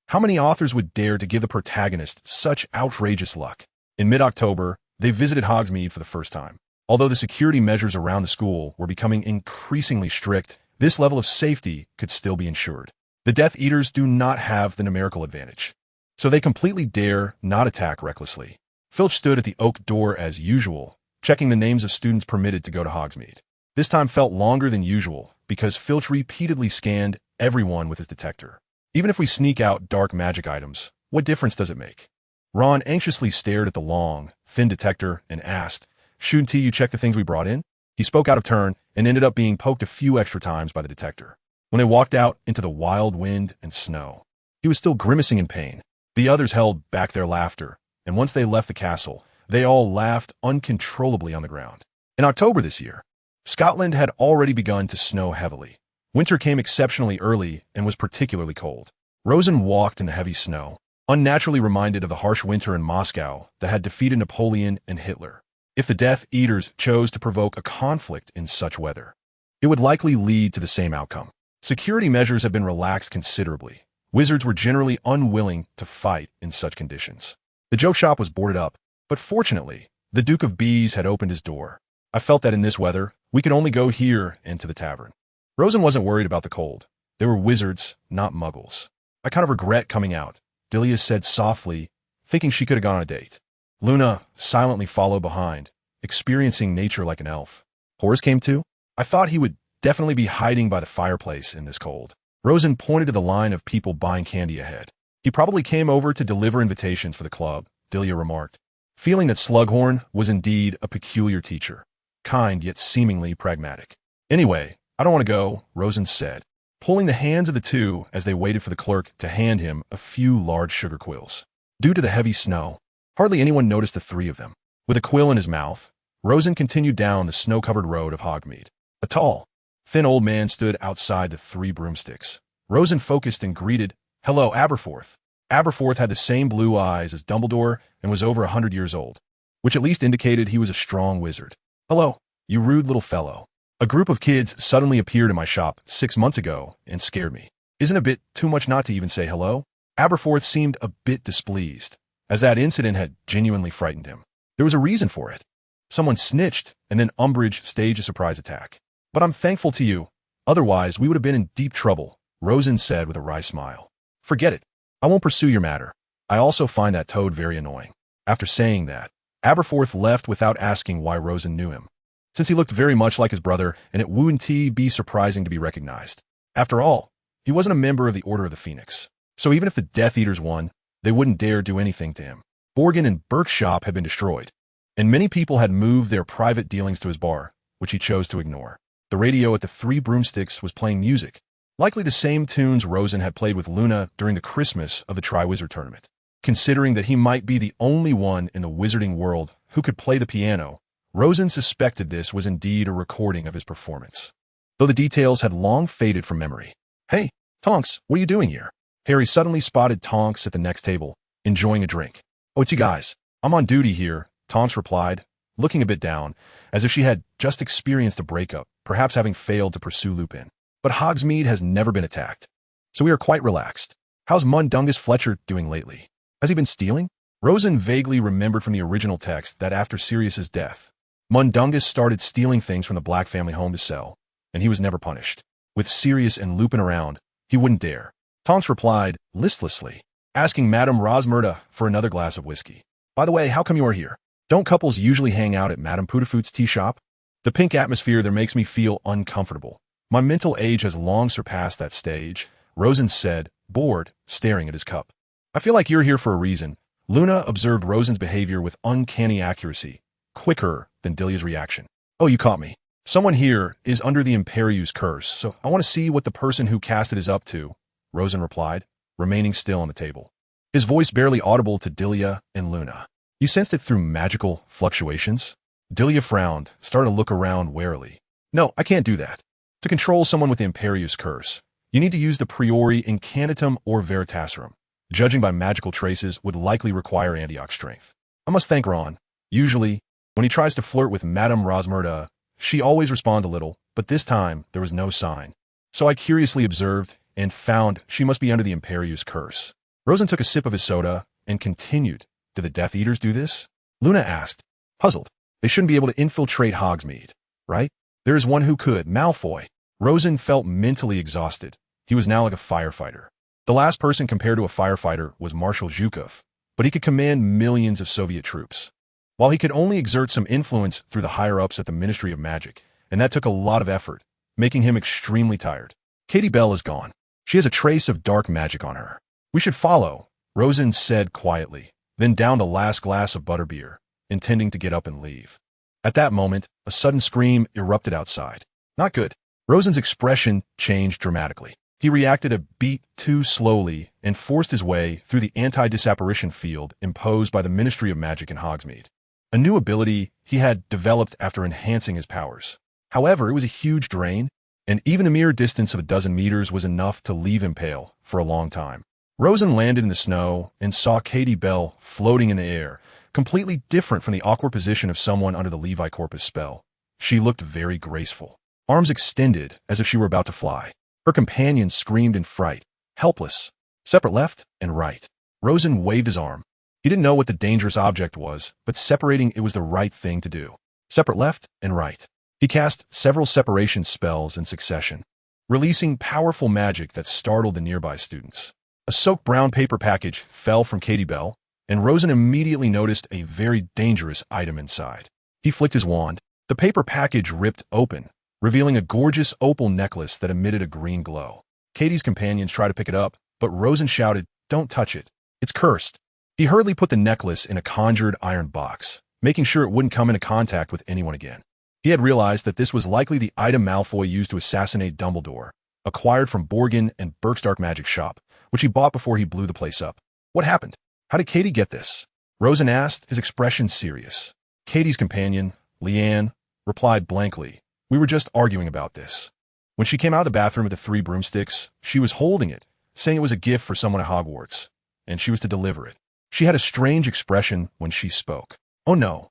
How many authors would dare to give the protagonist such outrageous luck? In mid-October, they visited Hogsmeade for the first time. Although the security measures around the school were becoming increasingly strict, this level of safety could still be ensured. The Death Eaters do not have the numerical advantage, so they completely dare not attack recklessly. Filch stood at the oak door as usual, checking the names of students permitted to go to Hogsmeade. This time felt longer than usual because Filch repeatedly scanned everyone with his detector. Even if we sneak out dark magic items, what difference does it make? Ron anxiously stared at the long, thin detector and asked, "Shouldn't you check the things we brought in?" He spoke out of turn and ended up being poked a few extra times by the detector. When they walked out into the wild wind and snow, he was still grimacing in pain. The others held back their laughter, and once they left the castle, They all laughed uncontrollably on the ground. In October this year, Scotland had already begun to snow heavily. Winter came exceptionally early and was particularly cold. Rosen walked in the heavy snow, unnaturally reminded of the harsh winter in Moscow that had defeated Napoleon and Hitler. If the Death Eaters chose to provoke a conflict in such weather, it would likely lead to the same outcome. Security measures have been relaxed considerably. Wizards were generally unwilling to fight in such conditions. The joke shop was boarded up, but fortunately, the Duke of Bees had opened his door. I felt that in this weather, we could only go here and to the tavern. Rosen wasn't worried about the cold. They were wizards, not muggles. I kind of regret coming out, Delia said softly, thinking she could have gone on a date. Luna silently followed behind, experiencing nature like an elf. Horace came too? I thought he would definitely be hiding by the fireplace in this cold. Rosen pointed to the line of people buying candy ahead. He probably came over to deliver invitations for the club, Delia remarked, feeling that Slughorn was indeed a peculiar teacher, kind yet seemingly pragmatic. Anyway, I don't want to go, Rosen said, pulling the hands of the two as they waited for the clerk to hand him a few large sugar quills. Due to the heavy snow, hardly anyone noticed the three of them. With a quill in his mouth, Rosen continued down the snow-covered road of Hogsmeade. A tall, thin old man stood outside the three broomsticks. Rosen focused and greeted, "Hello, Aberforth." Aberforth had the same blue eyes as Dumbledore and was over 100 years old, which at least indicated he was a strong wizard. "Hello, you rude little fellow. A group of kids suddenly appeared in my shop 6 months ago and scared me. Isn't it a bit too much not to even say hello?" Aberforth seemed a bit displeased, as that incident had genuinely frightened him. There was a reason for it. Someone snitched, and then Umbridge staged a surprise attack. "But I'm thankful to you. Otherwise, we would have been in deep trouble," Rosen said with a wry smile. "Forget it. I won't pursue your matter. I also find that toad very annoying." After saying that, Aberforth left without asking why Rosen knew him, since he looked very much like his brother, and it wouldn't be surprising to be recognized. After all, he wasn't a member of the Order of the Phoenix, so even if the Death Eaters won, they wouldn't dare do anything to him. Borgin and Burke's shop had been destroyed, and many people had moved their private dealings to his bar, which he chose to ignore. The radio at the Three Broomsticks was playing music, likely the same tunes Rosen had played with Luna during the Christmas of the Triwizard Tournament. Considering that he might be the only one in the wizarding world who could play the piano, Rosen suspected this was indeed a recording of his performance, though the details had long faded from memory. "Hey, Tonks, what are you doing here?" Harry suddenly spotted Tonks at the next table, enjoying a drink. "Oh, it's you guys. I'm on duty here," Tonks replied, looking a bit down, as if she had just experienced a breakup, perhaps having failed to pursue Lupin. "But Hogsmeade has never been attacked, so we are quite relaxed. How's Mundungus Fletcher doing lately? Has he been stealing?" Rosen vaguely remembered from the original text that after Sirius's death, Mundungus started stealing things from the Black family home to sell, and he was never punished. With Sirius and Lupin around, he wouldn't dare. Tonks replied, listlessly, asking Madame Rosmerta for another glass of whiskey. "By the way, how come you are here? Don't couples usually hang out at Madame Putafoot's tea shop? The pink atmosphere there makes me feel uncomfortable. My mental age has long surpassed that stage," Rosen said, bored, staring at his cup. "I feel like you're here for a reason." Luna observed Rosen's behavior with uncanny accuracy, quicker than Delia's reaction. "Oh, you caught me. Someone here is under the Imperieuse curse, so I want to see what the person who cast it is up to," Rosen replied, remaining still on the table, his voice barely audible to Delia and Luna. "You sensed it through magical fluctuations?" Delia frowned, starting to look around warily. "No, I can't do that. To control someone with the Imperieuse curse, you need to use the Priori Incantatem or Veritaserum. Judging by magical traces would likely require Antioch strength. I must thank Ron. Usually, when he tries to flirt with Madame Rosmerta, she always responds a little, but this time there was no sign. So I curiously observed and found she must be under the Imperieuse curse." Rosen took a sip of his soda and continued. "Do the Death Eaters do this?" Luna asked, puzzled. "They shouldn't be able to infiltrate Hogsmeade, right? There is one who could, Malfoy." Rosen felt mentally exhausted. He was now like a firefighter. The last person compared to a firefighter was Marshal Zhukov, but he could command millions of Soviet troops. While he could only exert some influence through the higher-ups at the Ministry of Magic, and that took a lot of effort, making him extremely tired. Katie Bell is gone. She has a trace of dark magic on her. "We should follow," Rosen said quietly, then downed the last glass of butterbeer, intending to get up and leave. At that moment, a sudden scream erupted outside. Not good. Rosen's expression changed dramatically. He reacted a beat too slowly and forced his way through the anti-disapparition field imposed by the Ministry of Magic in Hogsmeade. a new ability he had developed after enhancing his powers. However, it was a huge drain, and even a mere distance of a dozen meters was enough to leave him pale for a long time. Rosen landed in the snow and saw Katie Bell floating in the air, completely different from the awkward position of someone under the Levi Corpus spell. She looked very graceful, arms extended as if she were about to fly. Her companion screamed in fright, helpless, separate left and right. Rosen waved his arm. He didn't know what the dangerous object was, but separating it was the right thing to do. Separate left and right. He cast several separation spells in succession, releasing powerful magic that startled the nearby students. A soaked brown paper package fell from Katie Bell, and Rosen immediately noticed a very dangerous item inside. He flicked his wand. The paper package ripped open, revealing a gorgeous opal necklace that emitted a green glow. Katie's companions tried to pick it up, but Rosen shouted, "Don't touch it. It's cursed." He hurriedly put the necklace in a conjured iron box, making sure it wouldn't come into contact with anyone again. He had realized that this was likely the item Malfoy used to assassinate Dumbledore, acquired from Borgin and Burke's dark magic shop, which he bought before he blew the place up. What happened? How did Katie get this? Rosen asked, his expression serious. Katie's companion, Leanne, replied blankly, "We were just arguing about this." When she came out of the bathroom with the 3 broomsticks, she was holding it, saying it was a gift for someone at Hogwarts, and she was to deliver it. She had a strange expression when she spoke. Oh no.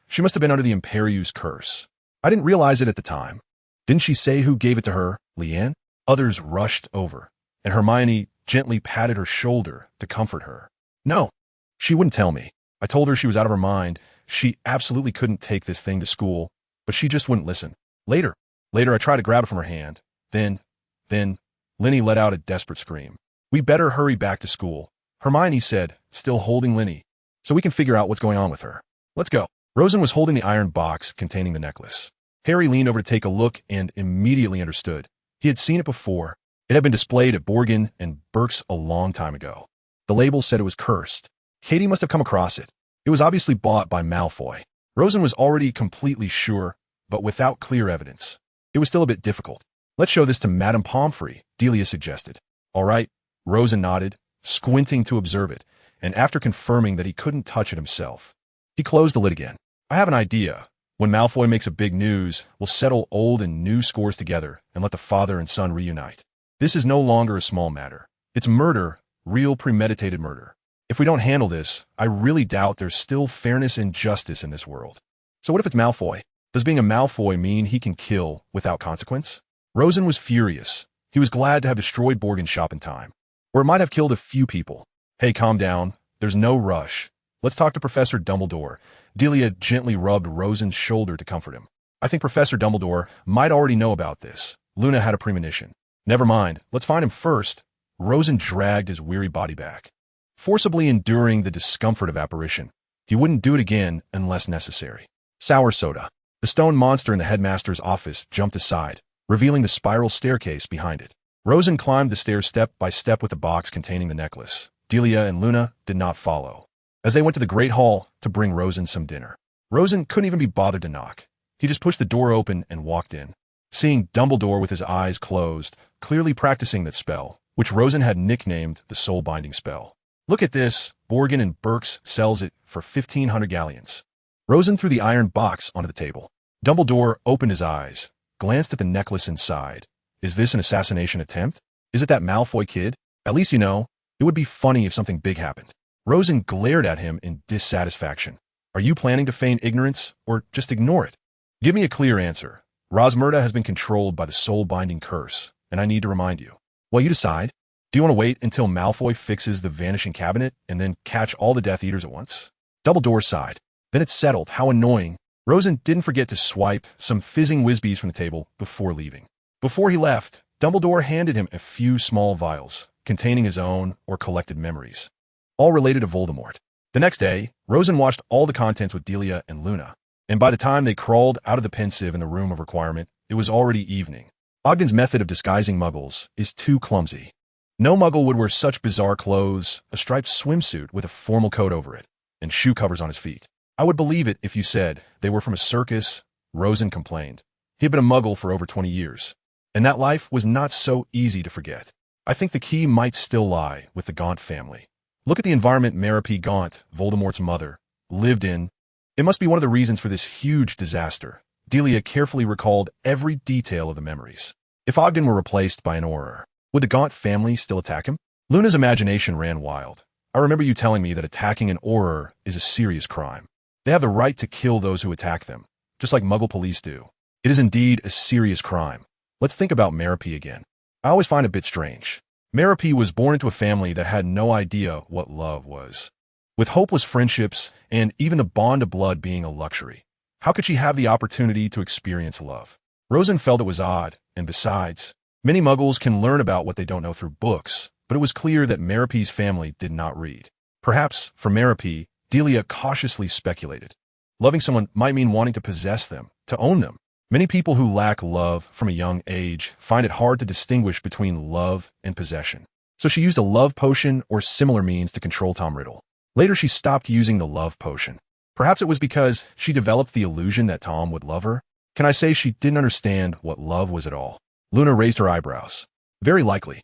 She must have been under the Imperius curse. I didn't realize it at the time. Didn't she say who gave it to her, Leanne? Others rushed over, and Hermione gently patted her shoulder to comfort her. No, she wouldn't tell me. I told her she was out of her mind. She absolutely couldn't take this thing to school, but she just wouldn't listen. Later, I tried to grab it from her hand. Then, Linny let out a desperate scream. "We better hurry back to school," Hermione said, still holding Linny, "so we can figure out what's going on with her. Let's go." Rosen was holding the iron box containing the necklace. Harry leaned over to take a look and immediately understood. He had seen it before. It had been displayed at Borgin and Burke's a long time ago. The label said it was cursed. Katie must have come across it. It was obviously bought by Malfoy. Rosen was already completely sure, but without clear evidence. It was still a bit difficult. "Let's show this to Madame Pomfrey," Delia suggested. "All right," Rosen nodded, squinting to observe it, and after confirming that he couldn't touch it himself, he closed the lid again. "I have an idea. When Malfoy makes a big news, we'll settle old and new scores together and let the father and son reunite. This is no longer a small matter. It's murder, real premeditated murder. If we don't handle this, I really doubt there's still fairness and justice in this world." So what if it's Malfoy? Does being a Malfoy mean he can kill without consequence? Rosen was furious. He was glad to have destroyed Borgin's shop in time. Or it might have killed a few people. "Hey, calm down. There's no rush. Let's talk to Professor Dumbledore." Delia gently rubbed Rosen's shoulder to comfort him. "I think Professor Dumbledore might already know about this. Luna had a premonition." "Never mind. Let's find him first." Rosen dragged his weary body back, forcibly enduring the discomfort of apparition. He wouldn't do it again unless necessary. Sour soda. The stone monster in the headmaster's office jumped aside, revealing the spiral staircase behind it. Rosen climbed the stairs step by step with the box containing the necklace. Delia and Luna did not follow, as they went to the Great Hall to bring Rosen some dinner. Rosen couldn't even be bothered to knock. He just pushed the door open and walked in, seeing Dumbledore with his eyes closed, clearly practicing that spell, which Rosen had nicknamed the soul-binding spell. "Look at this. Borgin and Burke's sells it for 1,500 galleons." Rosen threw the iron box onto the table. Dumbledore opened his eyes, glanced at the necklace inside. "Is this an assassination attempt? Is it that Malfoy kid? At least you know. It would be funny if something big happened." Rosen glared at him in dissatisfaction. "Are you planning to feign ignorance, or just ignore it? Give me a clear answer. Rosmerta has been controlled by the soul-binding curse, and I need to remind you." "Well, you decide. Do you want to wait until Malfoy fixes the vanishing cabinet and then catch all the Death Eaters at once?" Dumbledore sighed. "Then it's settled. How annoying." Rosen didn't forget to swipe some fizzing whizbees from the table before leaving. Before he left, Dumbledore handed him a few small vials containing his own or collected memories, all related to Voldemort. The next day, Rosen watched all the contents with Delia and Luna, and by the time they crawled out of the pensive in the room of requirement, it was already evening. Ogden's method of disguising muggles is too clumsy. No muggle would wear such bizarre clothes, a striped swimsuit with a formal coat over it, and shoe covers on his feet. "I would believe it if you said they were from a circus," Rosen complained. He had been a muggle for over 20 years, and that life was not so easy to forget. "I think the key might still lie with the Gaunt family. Look at the environment Mary P. Gaunt, Voldemort's mother, lived in It must be one of the reasons for this huge disaster. Delia carefully recalled every detail of the memories. If Ogden were replaced by an Auror, would the Gaunt family still attack him? Luna's imagination ran wild. I remember you telling me that attacking an Auror is a serious crime. They have the right to kill those who attack them, just like Muggle police do. It is indeed a serious crime. Let's think about Merope again. I always find it a bit strange. Merope was born into a family that had no idea what love was. With hopeless friendships and even the bond of blood being a luxury, how could she have the opportunity to experience love? Rosen felt it was odd, and besides, many Muggles can learn about what they don't know through books, but it was clear that Merope's family did not read. Perhaps, for Merope, Delia cautiously speculated. Loving someone might mean wanting to possess them, to own them. Many people who lack love from a young age find it hard to distinguish between love and possession. So she used a love potion or similar means to control Tom Riddle. Later, she stopped using the love potion. Perhaps it was because she developed the illusion that Tom would love her. Can I say she didn't understand what love was at all? Luna raised her eyebrows. Very likely.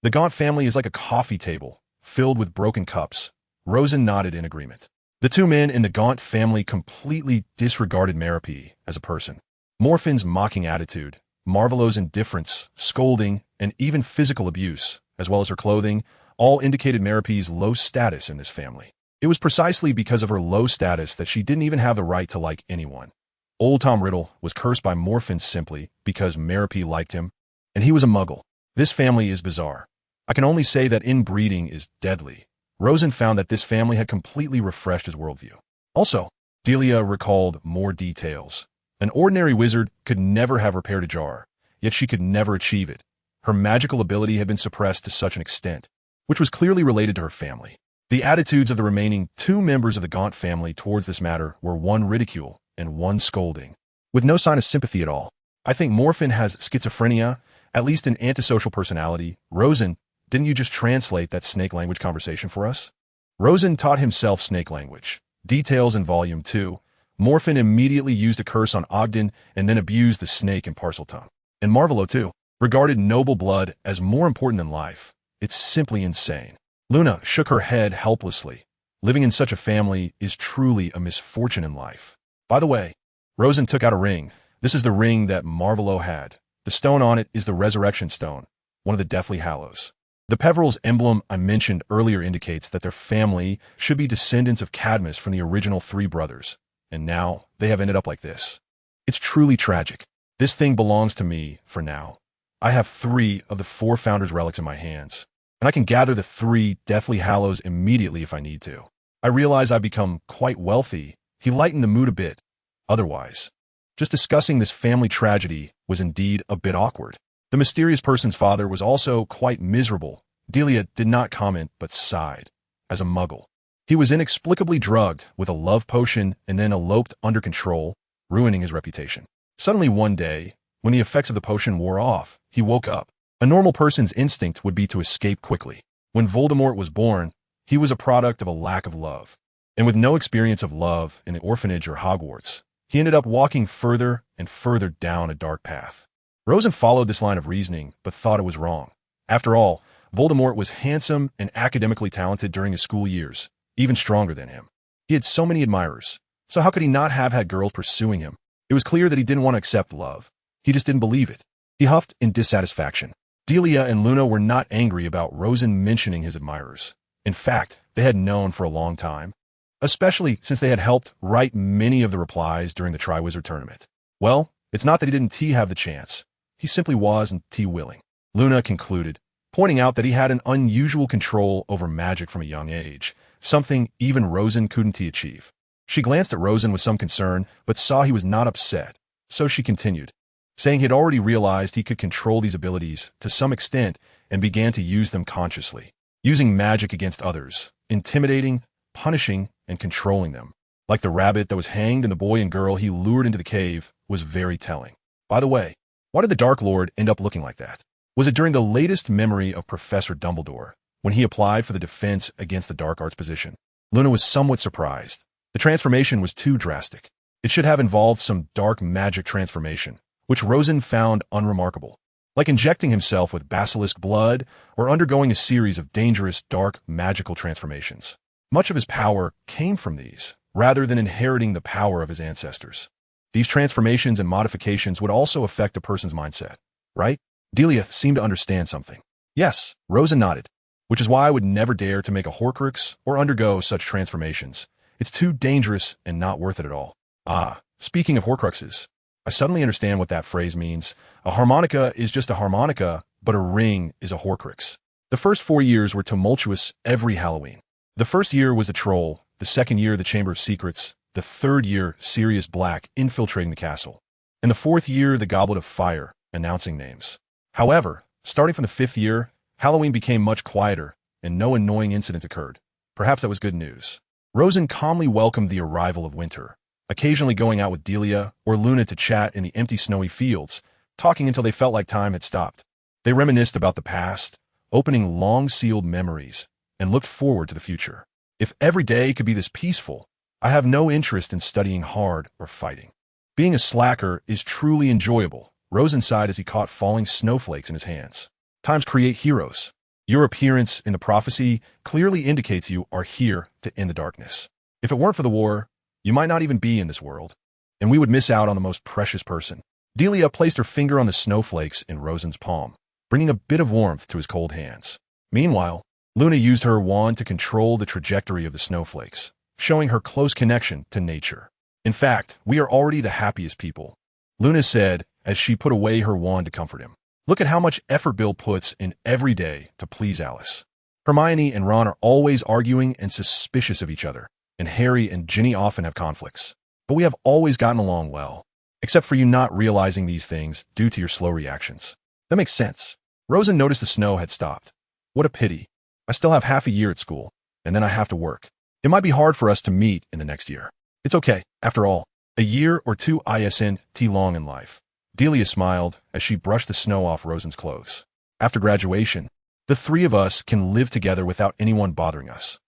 The Gaunt family is like a coffee table, filled with broken cups. Rosen nodded in agreement. The two men in the Gaunt family completely disregarded Merope as a person. Morfin's mocking attitude, Marvolo's indifference, scolding, and even physical abuse, as well as her clothing, all indicated Merope's low status in this family. It was precisely because of her low status that she didn't even have the right to like anyone. Old Tom Riddle was cursed by Morfin simply because Merope liked him, and he was a Muggle. This family is bizarre. I can only say that inbreeding is deadly. Rosen found that this family had completely refreshed his worldview. Also, Delia recalled more details. An ordinary wizard could never have repaired a jar, yet she could never achieve it. Her magical ability had been suppressed to such an extent, which was clearly related to her family. The attitudes of the remaining two members of the Gaunt family towards this matter were one ridicule and one scolding, with no sign of sympathy at all. I think Morfin has schizophrenia, at least an antisocial personality. Rosen, didn't you just translate that snake language conversation for us? Rosen taught himself snake language. Details in Volume 2. Morfin immediately used a curse on Ogden and then abused the snake in Parseltongue. And Marvolo, too, regarded noble blood as more important than life. It's simply insane. Luna shook her head helplessly. Living in such a family is truly a misfortune in life. By the way, Rosen took out a ring. This is the ring that Marvolo had. The stone on it is the Resurrection Stone, one of the Deathly Hallows. The Peveril's emblem I mentioned earlier indicates that their family should be descendants of Cadmus from the original three brothers, and now they have ended up like this. It's truly tragic. This thing belongs to me for now. I have 3 of the 4 founders' relics in my hands, and I can gather the 3 Deathly Hallows immediately if I need to. I realize I've become quite wealthy. He lightened the mood a bit. Otherwise, just discussing this family tragedy was indeed a bit awkward. The mysterious person's father was also quite miserable. Delia did not comment but sighed. As a Muggle, he was inexplicably drugged with a love potion and then eloped under control, ruining his reputation. Suddenly one day, when the effects of the potion wore off, he woke up. A normal person's instinct would be to escape quickly. When Voldemort was born, he was a product of a lack of love. And with no experience of love in the orphanage or Hogwarts, he ended up walking further and further down a dark path. Rosen followed this line of reasoning, but thought it was wrong. After all, Voldemort was handsome and academically talented during his school years, even stronger than him. He had so many admirers, so how could he not have had girls pursuing him? It was clear that he didn't want to accept love. He just didn't believe it. He huffed in dissatisfaction. Delia and Luna were not angry about Rosen mentioning his admirers. In fact, they had known for a long time, especially since they had helped write many of the replies during the Triwizard Tournament. Well, it's not that he didn't have the chance. He simply wasn't willing. Luna concluded, pointing out that he had an unusual control over magic from a young age, something even Rosen couldn't achieve. She glanced at Rosen with some concern, but saw he was not upset, so she continued, saying he had already realized he could control these abilities to some extent and began to use them consciously, using magic against others, intimidating, punishing, and controlling them. Like the rabbit that was hanged and the boy and girl he lured into the cave was very telling. By the way, why did the Dark Lord end up looking like that? Was it during the latest memory of Professor Dumbledore, when he applied for the defense against the dark arts position? Luna was somewhat surprised. The transformation was too drastic. It should have involved some dark magic transformation, which Rosen found unremarkable, like injecting himself with basilisk blood or undergoing a series of dangerous dark magical transformations. Much of his power came from these, rather than inheriting the power of his ancestors. These transformations and modifications would also affect a person's mindset, right? Delia seemed to understand something. Yes, Rosen nodded, which is why I would never dare to make a Horcrux or undergo such transformations. It's too dangerous and not worth it at all. Ah, speaking of Horcruxes, I suddenly understand what that phrase means. A harmonica is just a harmonica, but a ring is a Horcrux. The first 4 years were tumultuous every Halloween. The first year was the troll, the second year the Chamber of Secrets, the third year Sirius Black infiltrating the castle, and the fourth year the Goblet of Fire, announcing names. However, starting from the 5th year, Halloween became much quieter, and no annoying incidents occurred. Perhaps that was good news. Rosen calmly welcomed the arrival of winter, occasionally going out with Delia or Luna to chat in the empty snowy fields, talking until they felt like time had stopped. They reminisced about the past, opening long-sealed memories, and looked forward to the future. If every day could be this peaceful, I have no interest in studying hard or fighting. Being a slacker is truly enjoyable, Rosen sighed as he caught falling snowflakes in his hands. Times create heroes. Your appearance in the prophecy clearly indicates you are here to end the darkness. If it weren't for the war, you might not even be in this world, and we would miss out on the most precious person. Delia placed her finger on the snowflakes in Rosen's palm, bringing a bit of warmth to his cold hands. Meanwhile, Luna used her wand to control the trajectory of the snowflakes, showing her close connection to nature. In fact, we are already the happiest people, Luna said as she put away her wand to comfort him. Look at how much effort Bill puts in every day to please Alice. Hermione and Ron are always arguing and suspicious of each other, and Harry and Ginny often have conflicts. But we have always gotten along well, except for you not realizing these things due to your slow reactions. That makes sense. Rosen noticed the snow had stopped. What a pity. I still have half a year at school, and then I have to work. It might be hard for us to meet in the next year. It's okay. After all, a year or two isn't long in life. Delia smiled as she brushed the snow off Rosen's clothes. After graduation, the three of us can live together without anyone bothering us.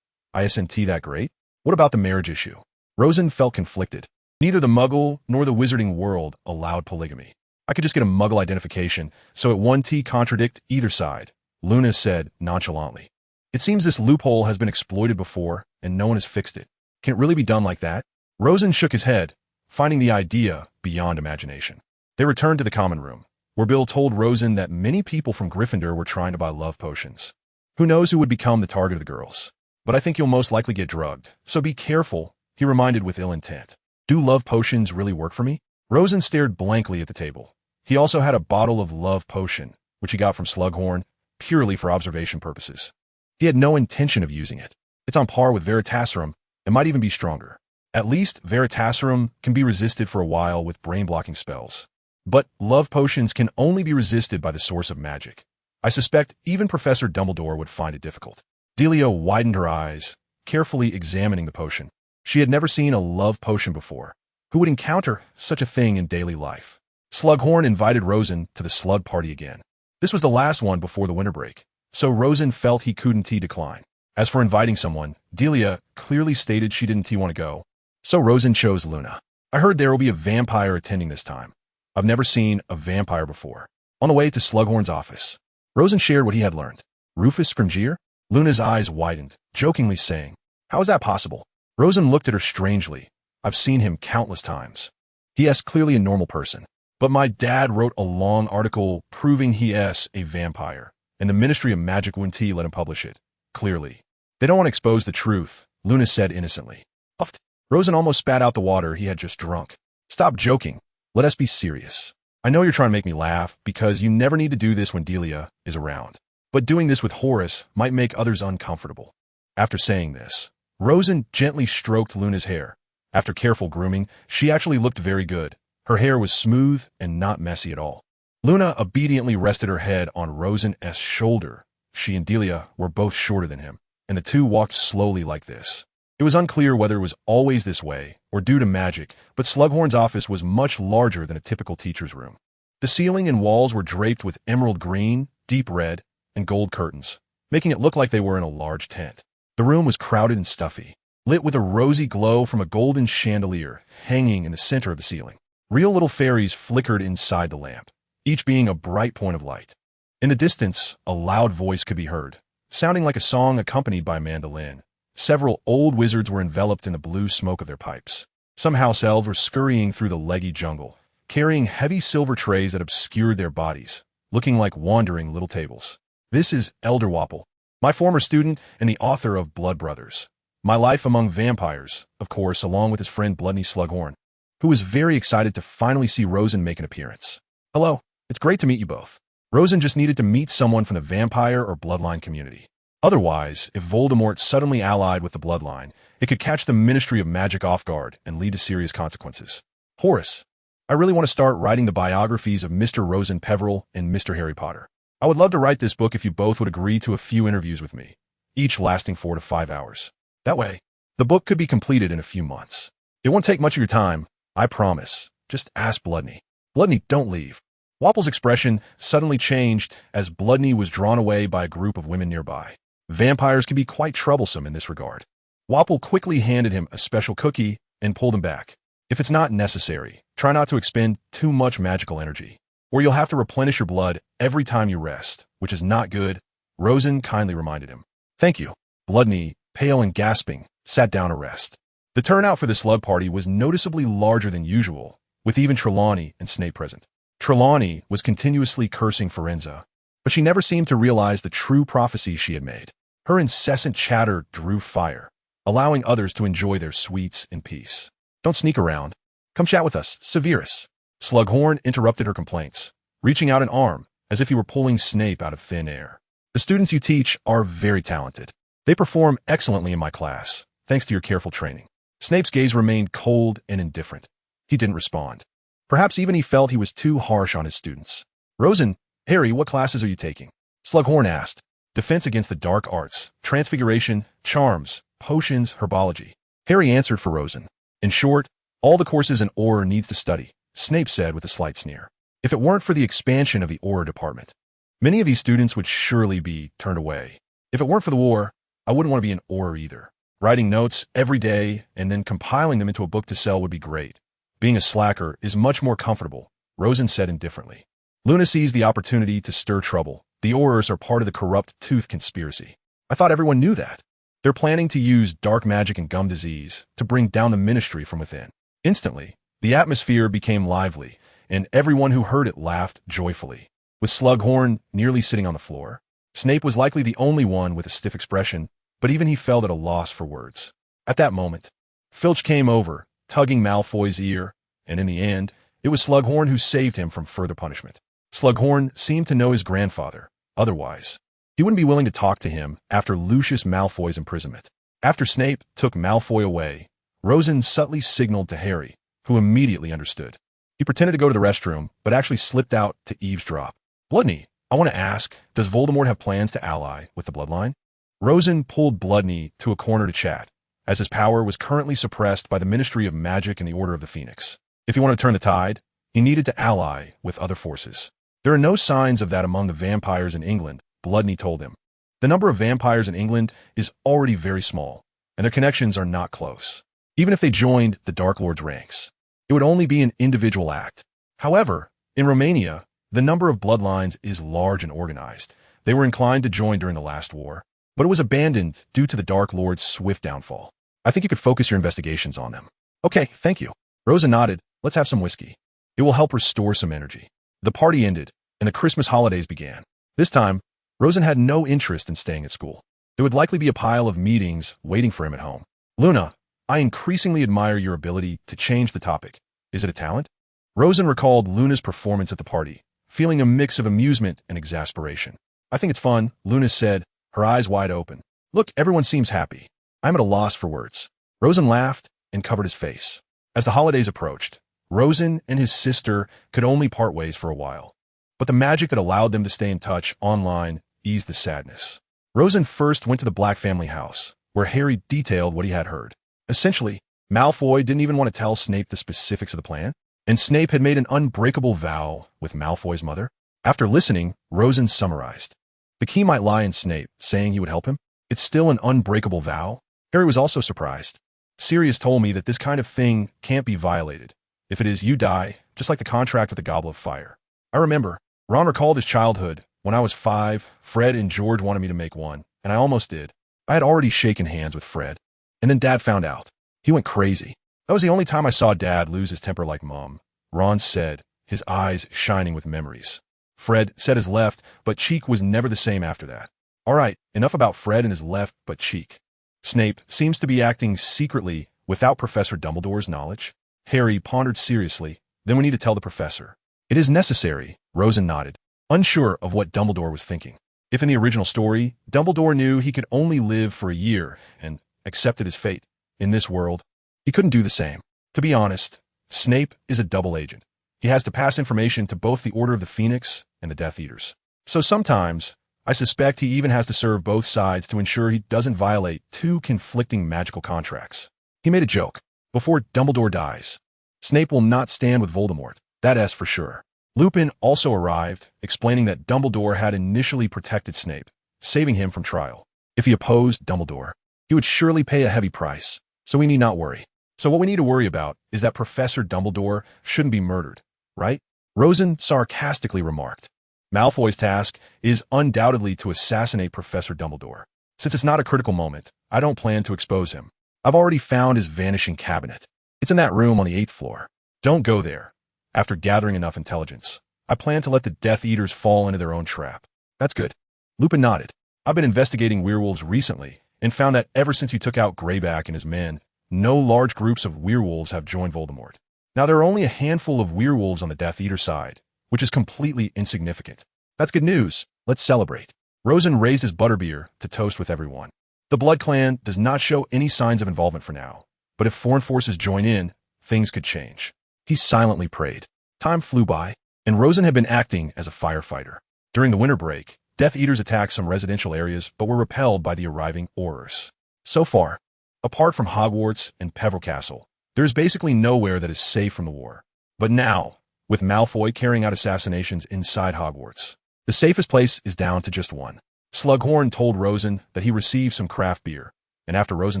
Isn't that great? What about the marriage issue? Rosen felt conflicted. Neither the Muggle nor the wizarding world allowed polygamy. I could just get a Muggle identification, so it won't contradict either side, Luna said nonchalantly. It seems this loophole has been exploited before, and no one has fixed it. Can it really be done like that? Rosen shook his head, finding the idea beyond imagination. They returned to the common room, where Bill told Rosen that many people from Gryffindor were trying to buy love potions. Who knows who would become the target of the girls? But I think you'll most likely get drugged, so be careful, he reminded with ill intent. Do love potions really work for me? Rosen stared blankly at the table. He also had a bottle of love potion, which he got from Slughorn, purely for observation purposes. He had no intention of using it. It's on par with Veritaserum and might even be stronger. At least Veritaserum can be resisted for a while with brain-blocking spells. But love potions can only be resisted by the source of magic. I suspect even Professor Dumbledore would find it difficult. Delia widened her eyes, carefully examining the potion. She had never seen a love potion before. Who would encounter such a thing in daily life? Slughorn invited Rosen to the slug party again. This was the last one before the winter break, so Rosen felt he couldn't decline. As for inviting someone, Delia clearly stated she didn't want to go, so Rosen chose Luna. I heard there will be a vampire attending this time. I've never seen a vampire before. On the way to Slughorn's office, Rosen shared what he had learned. Rufus Scrimgeour? Luna's eyes widened, jokingly saying, "How is that possible?" Rosen looked at her strangely. "I've seen him countless times. He is clearly a normal person. But my dad wrote a long article proving he is a vampire, and the Ministry of Magic wouldn't let him publish it. Clearly. They don't want to expose the truth," Luna said innocently. Uffed. Rosen almost spat out the water he had just drunk. "Stop joking. Let us be serious. I know you're trying to make me laugh because you never need to do this when Delia is around. But doing this with Horace might make others uncomfortable." After saying this, Rosen gently stroked Luna's hair. After careful grooming, she actually looked very good. Her hair was smooth and not messy at all. Luna obediently rested her head on Rosen's shoulder. She and Delia were both shorter than him, and the two walked slowly like this. It was unclear whether it was always this way or due to magic, but Slughorn's office was much larger than a typical teacher's room. The ceiling and walls were draped with emerald green, deep red, and gold curtains, making it look like they were in a large tent. The room was crowded and stuffy, lit with a rosy glow from a golden chandelier hanging in the center of the ceiling. Real little fairies flickered inside the lamp, each being a bright point of light. In the distance, a loud voice could be heard, sounding like a song accompanied by a mandolin. Several old wizards were enveloped in the blue smoke of their pipes. Some house elves were scurrying through the leggy jungle, carrying heavy silver trays that obscured their bodies, looking like wandering little tables. This is Elder Wapple, my former student and the author of Blood Brothers. My Life Among Vampires, of course, along with his friend Bloodney Slughorn, who was very excited to finally see Rosen make an appearance. Hello, it's great to meet you both. Rosen just needed to meet someone from the vampire or bloodline community. Otherwise, if Voldemort suddenly allied with the bloodline, it could catch the Ministry of Magic off guard and lead to serious consequences. Horace, I really want to start writing the biographies of Mr. Rosen Peveril and Mr. Harry Potter. I would love to write this book if you both would agree to a few interviews with me, each lasting 4 to 5 hours. That way, the book could be completed in a few months. It won't take much of your time, I promise. Just ask Bloodney. Bloodney, don't leave. Wapple's expression suddenly changed as Bloodney was drawn away by a group of women nearby. Vampires can be quite troublesome in this regard. Wapple quickly handed him a special cookie and pulled him back. If it's not necessary, try not to expend too much magical energy, or you'll have to replenish your blood every time you rest, which is not good, Rosen kindly reminded him. Thank you. Bloodney, pale and gasping, sat down to rest. The turnout for the slug party was noticeably larger than usual, with even Trelawney and Snape present. Trelawney was continuously cursing Firenze, but she never seemed to realize the true prophecy she had made. Her incessant chatter drew fire, allowing others to enjoy their sweets in peace. Don't sneak around. Come chat with us, Severus. Slughorn interrupted her complaints, reaching out an arm as if he were pulling Snape out of thin air. The students you teach are very talented. They perform excellently in my class, thanks to your careful training. Snape's gaze remained cold and indifferent. He didn't respond. Perhaps even he felt he was too harsh on his students. Rosen, Harry, what classes are you taking? Slughorn asked. Defense against the dark arts, transfiguration, charms, potions, herbology. Harry answered for Rosen. In short, all the courses an Auror needs to study, Snape said with a slight sneer. If it weren't for the expansion of the Auror department, many of these students would surely be turned away. If it weren't for the war, I wouldn't want to be an Auror either. Writing notes every day and then compiling them into a book to sell would be great. Being a slacker is much more comfortable, Rosen said indifferently. Luna sees the opportunity to stir trouble. The Aurors are part of the corrupt Tooth conspiracy. I thought everyone knew that. They're planning to use dark magic and gum disease to bring down the ministry from within. Instantly, the atmosphere became lively, and everyone who heard it laughed joyfully. With Slughorn nearly sitting on the floor, Snape was likely the only one with a stiff expression, but even he felt at a loss for words. At that moment, Filch came over, tugging Malfoy's ear, and in the end, it was Slughorn who saved him from further punishment. Slughorn seemed to know his grandfather. Otherwise, he wouldn't be willing to talk to him after Lucius Malfoy's imprisonment. After Snape took Malfoy away, Rosen subtly signaled to Harry, who immediately understood. He pretended to go to the restroom, but actually slipped out to eavesdrop. Bloodney, I want to ask, does Voldemort have plans to ally with the bloodline? Rosen pulled Bloodney to a corner to chat, as his power was currently suppressed by the Ministry of Magic and the Order of the Phoenix. If he wanted to turn the tide, he needed to ally with other forces. There are no signs of that among the vampires in England, Bloodney told him. The number of vampires in England is already very small, and their connections are not close. Even if they joined the Dark Lord's ranks, it would only be an individual act. However, in Romania, the number of bloodlines is large and organized. They were inclined to join during the last war, but it was abandoned due to the Dark Lord's swift downfall. I think you could focus your investigations on them. Okay, thank you. Rosa nodded. Let's have some whiskey. It will help restore some energy. The party ended, and the Christmas holidays began. This time, Rosen had no interest in staying at school. There would likely be a pile of meetings waiting for him at home. Luna, I increasingly admire your ability to change the topic. Is it a talent? Rosen recalled Luna's performance at the party, feeling a mix of amusement and exasperation. I think it's fun, Luna said, her eyes wide open. Look, everyone seems happy. I'm at a loss for words. Rosen laughed and covered his face. As the holidays approached, Rosen and his sister could only part ways for a while. But the magic that allowed them to stay in touch online eased the sadness. Rosen first went to the Black family house, where Harry detailed what he had heard. Essentially, Malfoy didn't even want to tell Snape the specifics of the plan, and Snape had made an unbreakable vow with Malfoy's mother. After listening, Rosen summarized. The key might lie in Snape saying he would help him. It's still an unbreakable vow. Harry was also surprised. Sirius told me that this kind of thing can't be violated. If it is, you die, just like the contract with the Goblet of Fire. I remember. Ron recalled his childhood. When I was 5, Fred and George wanted me to make one, and I almost did. I had already shaken hands with Fred, and then Dad found out. He went crazy. That was the only time I saw Dad lose his temper like Mom, Ron said, his eyes shining with memories. Fred said his left butt cheek was never the same after that. All right, enough about Fred and his left butt cheek. Snape seems to be acting secretly without Professor Dumbledore's knowledge. Harry pondered seriously. Then we need to tell the professor. It is necessary, Rosen nodded, unsure of what Dumbledore was thinking. If in the original story, Dumbledore knew he could only live for a year and accepted his fate, in this world, he couldn't do the same. To be honest, Snape is a double agent. He has to pass information to both the Order of the Phoenix and the Death Eaters. So sometimes, I suspect he even has to serve both sides to ensure he doesn't violate two conflicting magical contracts. He made a joke. Before Dumbledore dies, Snape will not stand with Voldemort. That's for sure. Lupin also arrived, explaining that Dumbledore had initially protected Snape, saving him from trial. If he opposed Dumbledore, he would surely pay a heavy price, so we need not worry. So what we need to worry about is that Professor Dumbledore shouldn't be murdered, right? Rosen sarcastically remarked. Malfoy's task is undoubtedly to assassinate Professor Dumbledore. Since it's not a critical moment, I don't plan to expose him. I've already found his vanishing cabinet. It's in that room on the 8th floor. Don't go there. After gathering enough intelligence, I plan to let the Death Eaters fall into their own trap. That's good. Lupin nodded. I've been investigating werewolves recently and found that ever since you took out Greyback and his men, no large groups of werewolves have joined Voldemort. Now there are only a handful of werewolves on the Death Eater side, which is completely insignificant. That's good news. Let's celebrate. Rosen raised his butterbeer to toast with everyone. The Blood Clan does not show any signs of involvement for now, but if foreign forces join in, things could change. He silently prayed. Time flew by, and Rosen had been acting as a firefighter. During the winter break, Death Eaters attacked some residential areas but were repelled by the arriving Aurors. So far, apart from Hogwarts and Peveril Castle, there is basically nowhere that is safe from the war. But now, with Malfoy carrying out assassinations inside Hogwarts, the safest place is down to just one. Slughorn told Rosen that he received some craft beer, and after Rosen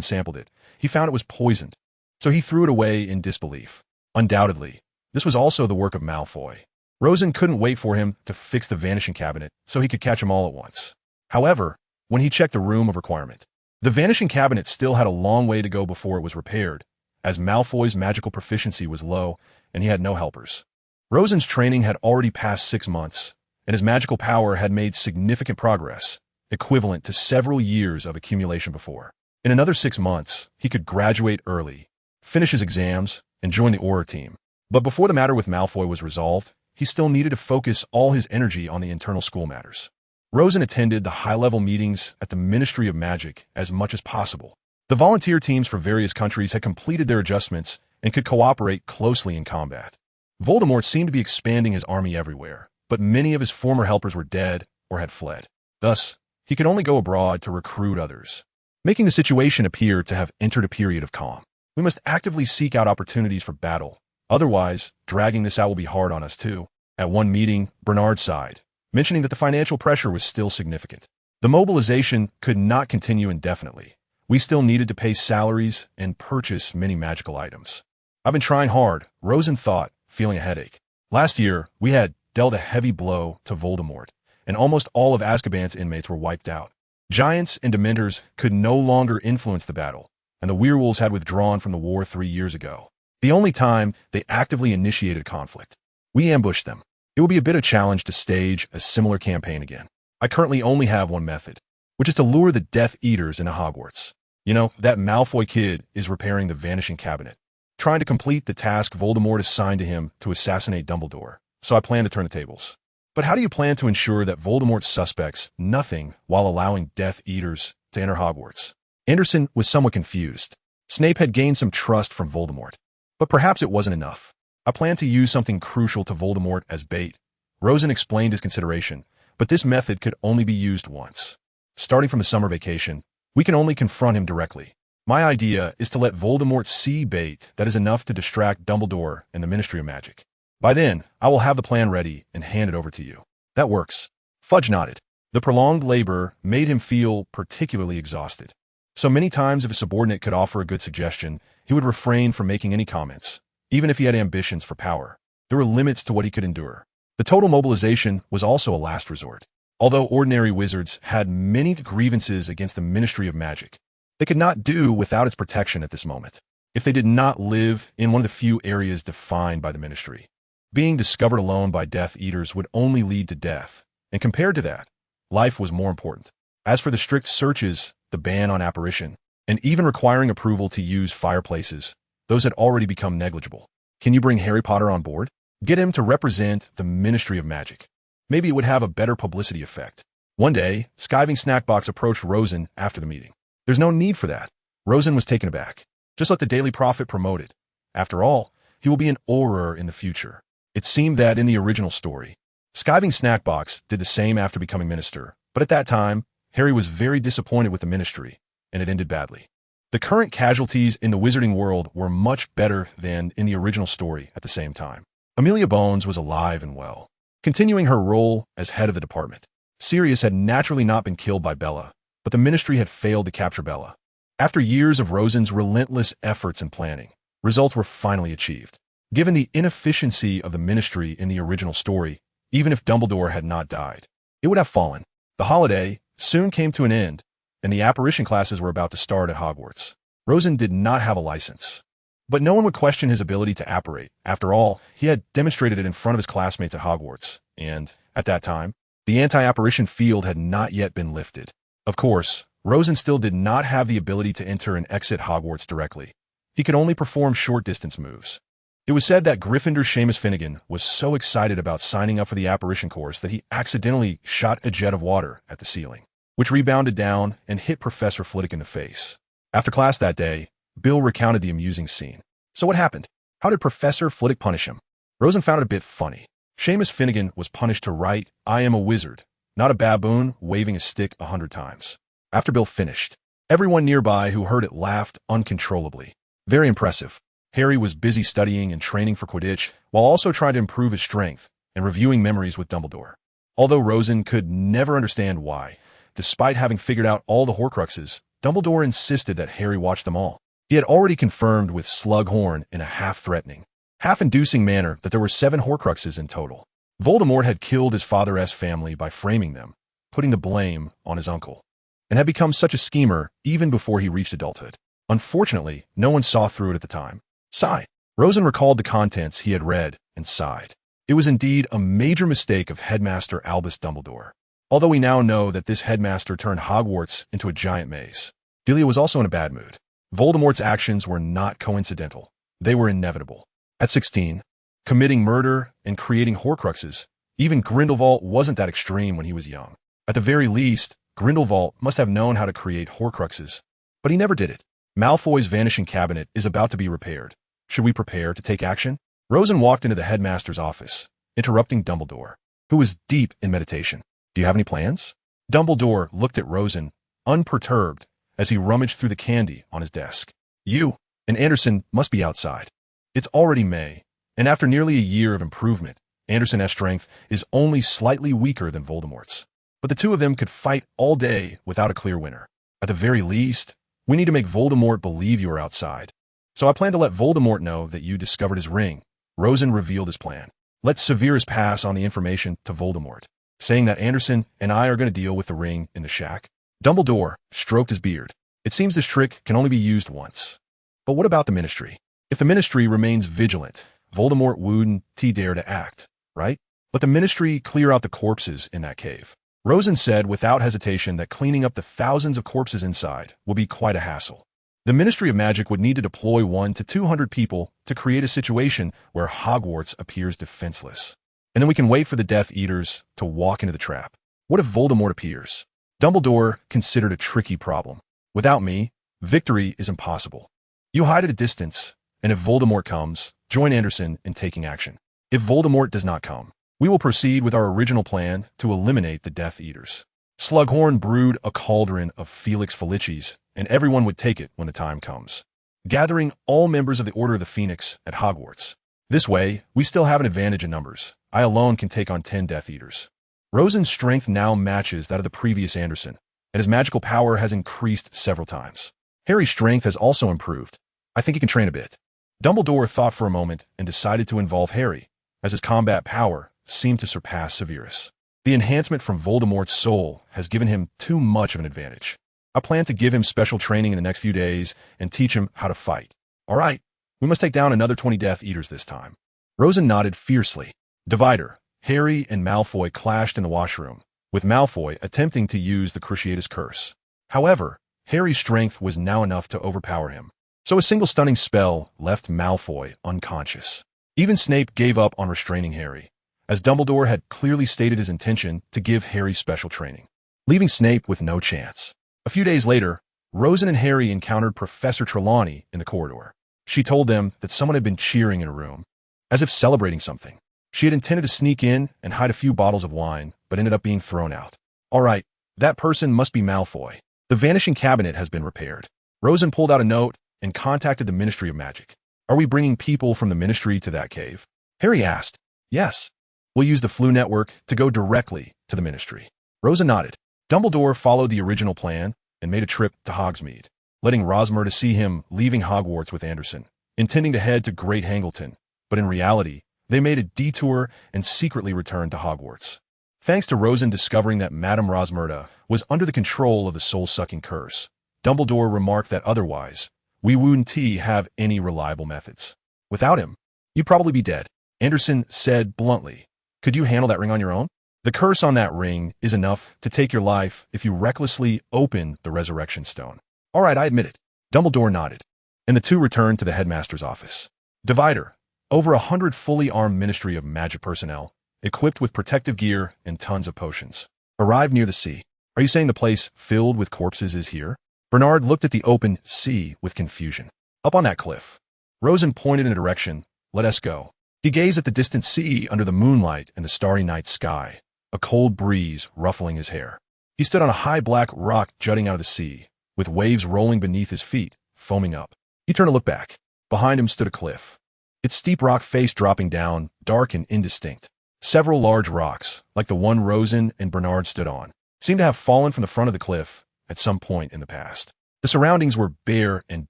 sampled it, he found it was poisoned, so he threw it away in disbelief. Undoubtedly, this was also the work of Malfoy. Rosen couldn't wait for him to fix the vanishing cabinet so he could catch them all at once. However, when he checked the room of requirement, the vanishing cabinet still had a long way to go before it was repaired, as Malfoy's magical proficiency was low and he had no helpers. Rosen's training had already passed 6 months, and his magical power had made significant progress, equivalent to several years of accumulation before. In another 6 months, he could graduate early, finish his exams, and join the Auror team. But before the matter with Malfoy was resolved, he still needed to focus all his energy on the internal school matters. Rosen attended the high-level meetings at the Ministry of Magic as much as possible. The volunteer teams for various countries had completed their adjustments and could cooperate closely in combat. Voldemort seemed to be expanding his army everywhere, but many of his former helpers were dead or had fled. Thus, he could only go abroad to recruit others, making the situation appear to have entered a period of calm. We must actively seek out opportunities for battle. Otherwise, dragging this out will be hard on us too. At one meeting, Bernard sighed, mentioning that the financial pressure was still significant. The mobilization could not continue indefinitely. We still needed to pay salaries and purchase many magical items. I've been trying hard, Rosen thought, feeling a headache. Last year, we had dealt a heavy blow to Voldemort, and almost all of Azkaban's inmates were wiped out. Giants and Dementors could no longer influence the battle, and the werewolves had withdrawn from the war 3 years ago. The only time they actively initiated conflict. We ambushed them. It will be a bit of a challenge to stage a similar campaign again. I currently only have one method, which is to lure the Death Eaters into Hogwarts. You know, that Malfoy kid is repairing the vanishing cabinet, trying to complete the task Voldemort assigned to him to assassinate Dumbledore, so I plan to turn the tables. But how do you plan to ensure that Voldemort suspects nothing while allowing Death Eaters to enter Hogwarts? Anderson was somewhat confused. Snape had gained some trust from Voldemort, but perhaps it wasn't enough. I plan to use something crucial to Voldemort as bait. Rosen explained his consideration, but this method could only be used once. Starting from the summer vacation, we can only confront him directly. My idea is to let Voldemort see bait that is enough to distract Dumbledore and the Ministry of Magic. By then, I will have the plan ready and hand it over to you. That works. Fudge nodded. The prolonged labor made him feel particularly exhausted. So many times if a subordinate could offer a good suggestion, he would refrain from making any comments, even if he had ambitions for power. There were limits to what he could endure. The total mobilization was also a last resort. Although ordinary wizards had many grievances against the Ministry of Magic, they could not do without its protection at this moment, if they did not live in one of the few areas defined by the Ministry. Being discovered alone by Death Eaters would only lead to death, and compared to that, life was more important. As for the strict searches, the ban on apparition, and even requiring approval to use fireplaces, those had already become negligible. Can you bring Harry Potter on board? Get him to represent the Ministry of Magic. Maybe it would have a better publicity effect. One day, Skiving Snackbox approached Rosen after the meeting. There's no need for that. Rosen was taken aback. Just let the Daily Prophet promote it. After all, he will be an Auror in the future. It seemed that in the original story, Skiving Snackbox did the same after becoming minister, but at that time, Harry was very disappointed with the ministry, and it ended badly. The current casualties in the wizarding world were much better than in the original story at the same time. Amelia Bones was alive and well, continuing her role as head of the department. Sirius had naturally not been killed by Bella, but the ministry had failed to capture Bella. After years of Rosen's relentless efforts and planning, results were finally achieved. Given the inefficiency of the ministry in the original story, even if Dumbledore had not died, it would have fallen. The holiday soon came to an end, and the apparition classes were about to start at Hogwarts. Rosen did not have a license, but no one would question his ability to apparate. After all, he had demonstrated it in front of his classmates at Hogwarts, and, at that time, the anti-apparition field had not yet been lifted. Of course, Rosen still did not have the ability to enter and exit Hogwarts directly. He could only perform short-distance moves. It was said that Gryffindor's Seamus Finnegan was so excited about signing up for the apparition course that he accidentally shot a jet of water at the ceiling, which rebounded down and hit Professor Flitwick in the face. After class that day, Bill recounted the amusing scene. So what happened? How did Professor Flitwick punish him? Rosen found it a bit funny. Seamus Finnegan was punished to write, "I am a wizard," not a baboon waving a stick 100 times. After Bill finished, everyone nearby who heard it laughed uncontrollably. Very impressive. Harry was busy studying and training for Quidditch, while also trying to improve his strength and reviewing memories with Dumbledore. Although Rosen could never understand why, despite having figured out all the Horcruxes, Dumbledore insisted that Harry watch them all. He had already confirmed with Slughorn in a half-threatening, half-inducing manner that there were 7 Horcruxes in total. Voldemort had killed his father's family by framing them, putting the blame on his uncle, and had become such a schemer even before he reached adulthood. Unfortunately, no one saw through it at the time. Sigh. Rosen recalled the contents he had read and sighed. It was indeed a major mistake of Headmaster Albus Dumbledore, although we now know that this headmaster turned Hogwarts into a giant maze. Delia was also in a bad mood. Voldemort's actions were not coincidental. They were inevitable. At 16, committing murder and creating Horcruxes, even Grindelwald wasn't that extreme when he was young. At the very least, Grindelwald must have known how to create Horcruxes, but he never did it. Malfoy's vanishing cabinet is about to be repaired. Should we prepare to take action? Rosen walked into the headmaster's office, interrupting Dumbledore, who was deep in meditation. Do you have any plans? Dumbledore looked at Rosen, unperturbed, as he rummaged through the candy on his desk. You and Anderson must be outside. It's already May, and after nearly a year of improvement, Anderson's strength is only slightly weaker than Voldemort's. But the two of them could fight all day without a clear winner. At the very least, we need to make Voldemort believe you are outside. So I plan to let Voldemort know that you discovered his ring. Rosen revealed his plan. Let Severus pass on the information to Voldemort, saying that Anderson and I are going to deal with the ring in the shack. Dumbledore stroked his beard. It seems this trick can only be used once. But what about the Ministry? If the Ministry remains vigilant, Voldemort wouldn't dare to act, right? Let the Ministry clear out the corpses in that cave. Rosen said without hesitation that cleaning up the thousands of corpses inside will be quite a hassle. The Ministry of Magic would need to deploy 100 to 200 people to create a situation where Hogwarts appears defenseless. And then we can wait for the Death Eaters to walk into the trap. What if Voldemort appears? Dumbledore considered a tricky problem. Without me, victory is impossible. You hide at a distance, and if Voldemort comes, join Anderson in taking action. If Voldemort does not come, we will proceed with our original plan to eliminate the Death Eaters. Slughorn brewed a cauldron of Felix Felicis, and everyone would take it when the time comes, gathering all members of the Order of the Phoenix at Hogwarts. This way, we still have an advantage in numbers. I alone can take on 10 Death Eaters. Rosen's strength now matches that of the previous Anderson, and his magical power has increased several times. Harry's strength has also improved. I think he can train a bit. Dumbledore thought for a moment and decided to involve Harry, as his combat power seemed to surpass Severus. The enhancement from Voldemort's soul has given him too much of an advantage. I plan to give him special training in the next few days and teach him how to fight. All right, we must take down another 20 Death Eaters this time. Rosen nodded fiercely. Divider, Harry and Malfoy clashed in the washroom, with Malfoy attempting to use the Cruciatus Curse. However, Harry's strength was now enough to overpower him, so a single stunning spell left Malfoy unconscious. Even Snape gave up on restraining Harry, as Dumbledore had clearly stated his intention to give Harry special training, leaving Snape with no chance. A few days later, Rosen and Harry encountered Professor Trelawney in the corridor. She told them that someone had been cheering in a room, as if celebrating something. She had intended to sneak in and hide a few bottles of wine, but ended up being thrown out. All right, that person must be Malfoy. The vanishing cabinet has been repaired. Rosen pulled out a note and contacted the Ministry of Magic. Are we bringing people from the Ministry to that cave? Harry asked. Yes. We'll use the Flu Network to go directly to the Ministry. Rosen nodded. Dumbledore followed the original plan and made a trip to Hogsmeade, letting Rosmer to see him leaving Hogwarts with Anderson, intending to head to Great Hangleton, but in reality, they made a detour and secretly returned to Hogwarts. Thanks to Rosen discovering that Madame Rosmerta was under the control of the soul-sucking curse, Dumbledore remarked that otherwise, we wouldn't have any reliable methods. Without him, you'd probably be dead. Anderson said bluntly, could you handle that ring on your own? The curse on that ring is enough to take your life if you recklessly open the resurrection stone. All right, I admit it. Dumbledore nodded, and the two returned to the headmaster's office. Divider, over 100 fully armed Ministry of Magic personnel, equipped with protective gear and tons of potions, arrived near the sea. Are you saying the place filled with corpses is here? Bernard looked at the open sea with confusion. Up on that cliff. Rosen pointed in a direction. Let us go. He gazed at the distant sea under the moonlight and the starry night sky, a cold breeze ruffling his hair. He stood on a high black rock jutting out of the sea, with waves rolling beneath his feet, foaming up. He turned to look back. Behind him stood a cliff, its steep rock face dropping down, dark and indistinct. Several large rocks, like the one Rosen and Bernard stood on, seemed to have fallen from the front of the cliff at some point in the past. The surroundings were bare and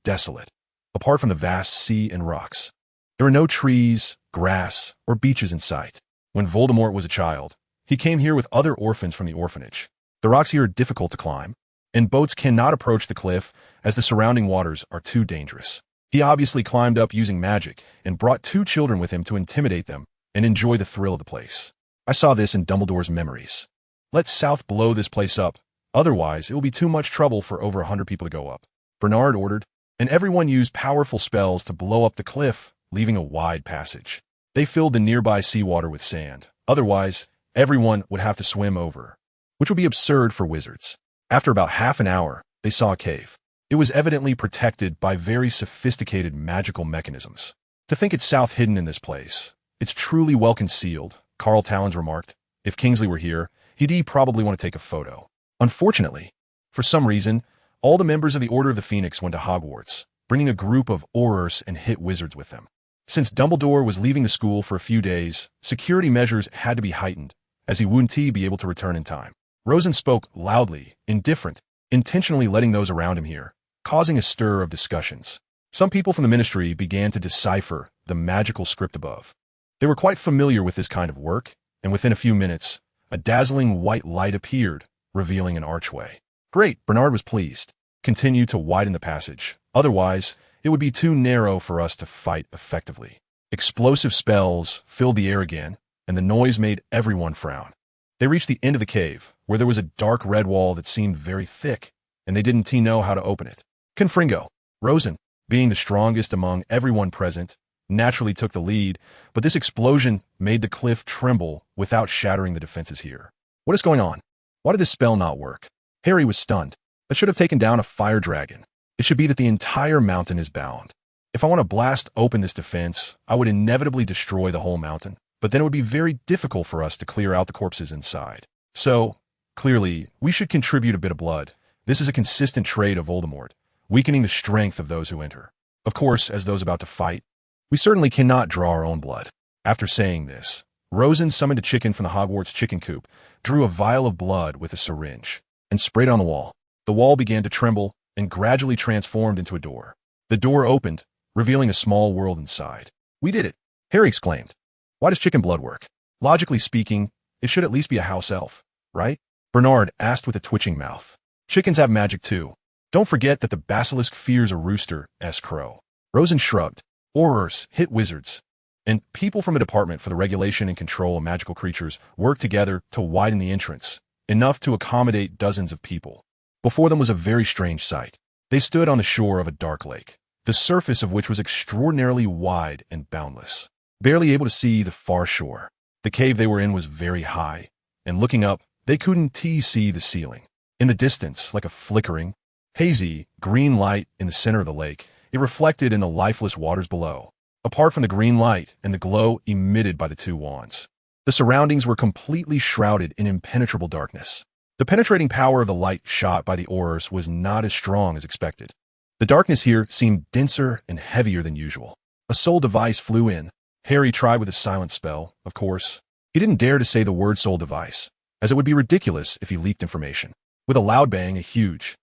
desolate, apart from the vast sea and rocks. There were no trees, grass, or beaches in sight. When Voldemort was a child, he came here with other orphans from the orphanage. The rocks here are difficult to climb, and boats cannot approach the cliff as the surrounding waters are too dangerous. He obviously climbed up using magic and brought 2 children with him to intimidate them and enjoy the thrill of the place. I saw this in Dumbledore's memories. Let South blow this place up, otherwise it will be too much trouble for over 100 people to go up. Bernard ordered, and everyone used powerful spells to blow up the cliff, leaving a wide passage. They filled the nearby seawater with sand. Otherwise, everyone would have to swim over, which would be absurd for wizards. After about half an hour, they saw a cave. It was evidently protected by very sophisticated magical mechanisms. To think it's South hidden in this place. It's truly well concealed, Carl Talons remarked. If Kingsley were here, he'd probably want to take a photo. Unfortunately, for some reason, all the members of the Order of the Phoenix went to Hogwarts, bringing a group of Aurors and hit wizards with them. Since Dumbledore was leaving the school for a few days, security measures had to be heightened, as he wouldn't be able to return in time. Rosen spoke loudly, indifferent, intentionally letting those around him hear, causing a stir of discussions. Some people from the ministry began to decipher the magical script above. They were quite familiar with this kind of work, and within a few minutes, a dazzling white light appeared, revealing an archway. Great, Bernard was pleased. Continue to widen the passage. Otherwise, it would be too narrow for us to fight effectively. Explosive spells filled the air again, and the noise made everyone frown. They reached the end of the cave, where there was a dark red wall that seemed very thick, and they didn't know how to open it. Confringo, Rosen, being the strongest among everyone present, naturally took the lead, but this explosion made the cliff tremble without shattering the defenses here. What is going on? Why did this spell not work? Harry was stunned. That should have taken down a fire dragon. It should be that the entire mountain is bound. If I want to blast open this defense, I would inevitably destroy the whole mountain, but then it would be very difficult for us to clear out the corpses inside. So, clearly, we should contribute a bit of blood. This is a consistent trait of Voldemort, weakening the strength of those who enter. Of course, as those about to fight, we certainly cannot draw our own blood. After saying this, Rosen summoned a chicken from the Hogwarts chicken coop, drew a vial of blood with a syringe, and sprayed on the wall. The wall began to tremble and gradually transformed into a door. The door opened, revealing a small world inside. We did it, Harry exclaimed. Why does chicken blood work? Logically speaking, It should at least be a house elf, right? Bernard asked with a twitching mouth. Chickens have magic too. Don't forget that the basilisk fears a rooster's crow. Rosen shrugged. Aurors hit wizards, and people from a department for the regulation and control of magical creatures worked together to widen the entrance, enough to accommodate dozens of people. Before them was a very strange sight. They stood on the shore of a dark lake, the surface of which was extraordinarily wide and boundless, barely able to see the far shore. The cave they were in was very high, and looking up, they couldn't see the ceiling. In the distance, like a flickering, hazy, green light in the center of the lake, it reflected in the lifeless waters below. Apart from the green light and the glow emitted by the two wands, the surroundings were completely shrouded in impenetrable darkness. The penetrating power of the light shot by the aurors was not as strong as expected. The darkness here seemed denser and heavier than usual. A soul device flew in. Harry tried with a silent spell, of course. He didn't dare to say the word soul device, as it would be ridiculous if he leaked information. With a loud bang, a huge,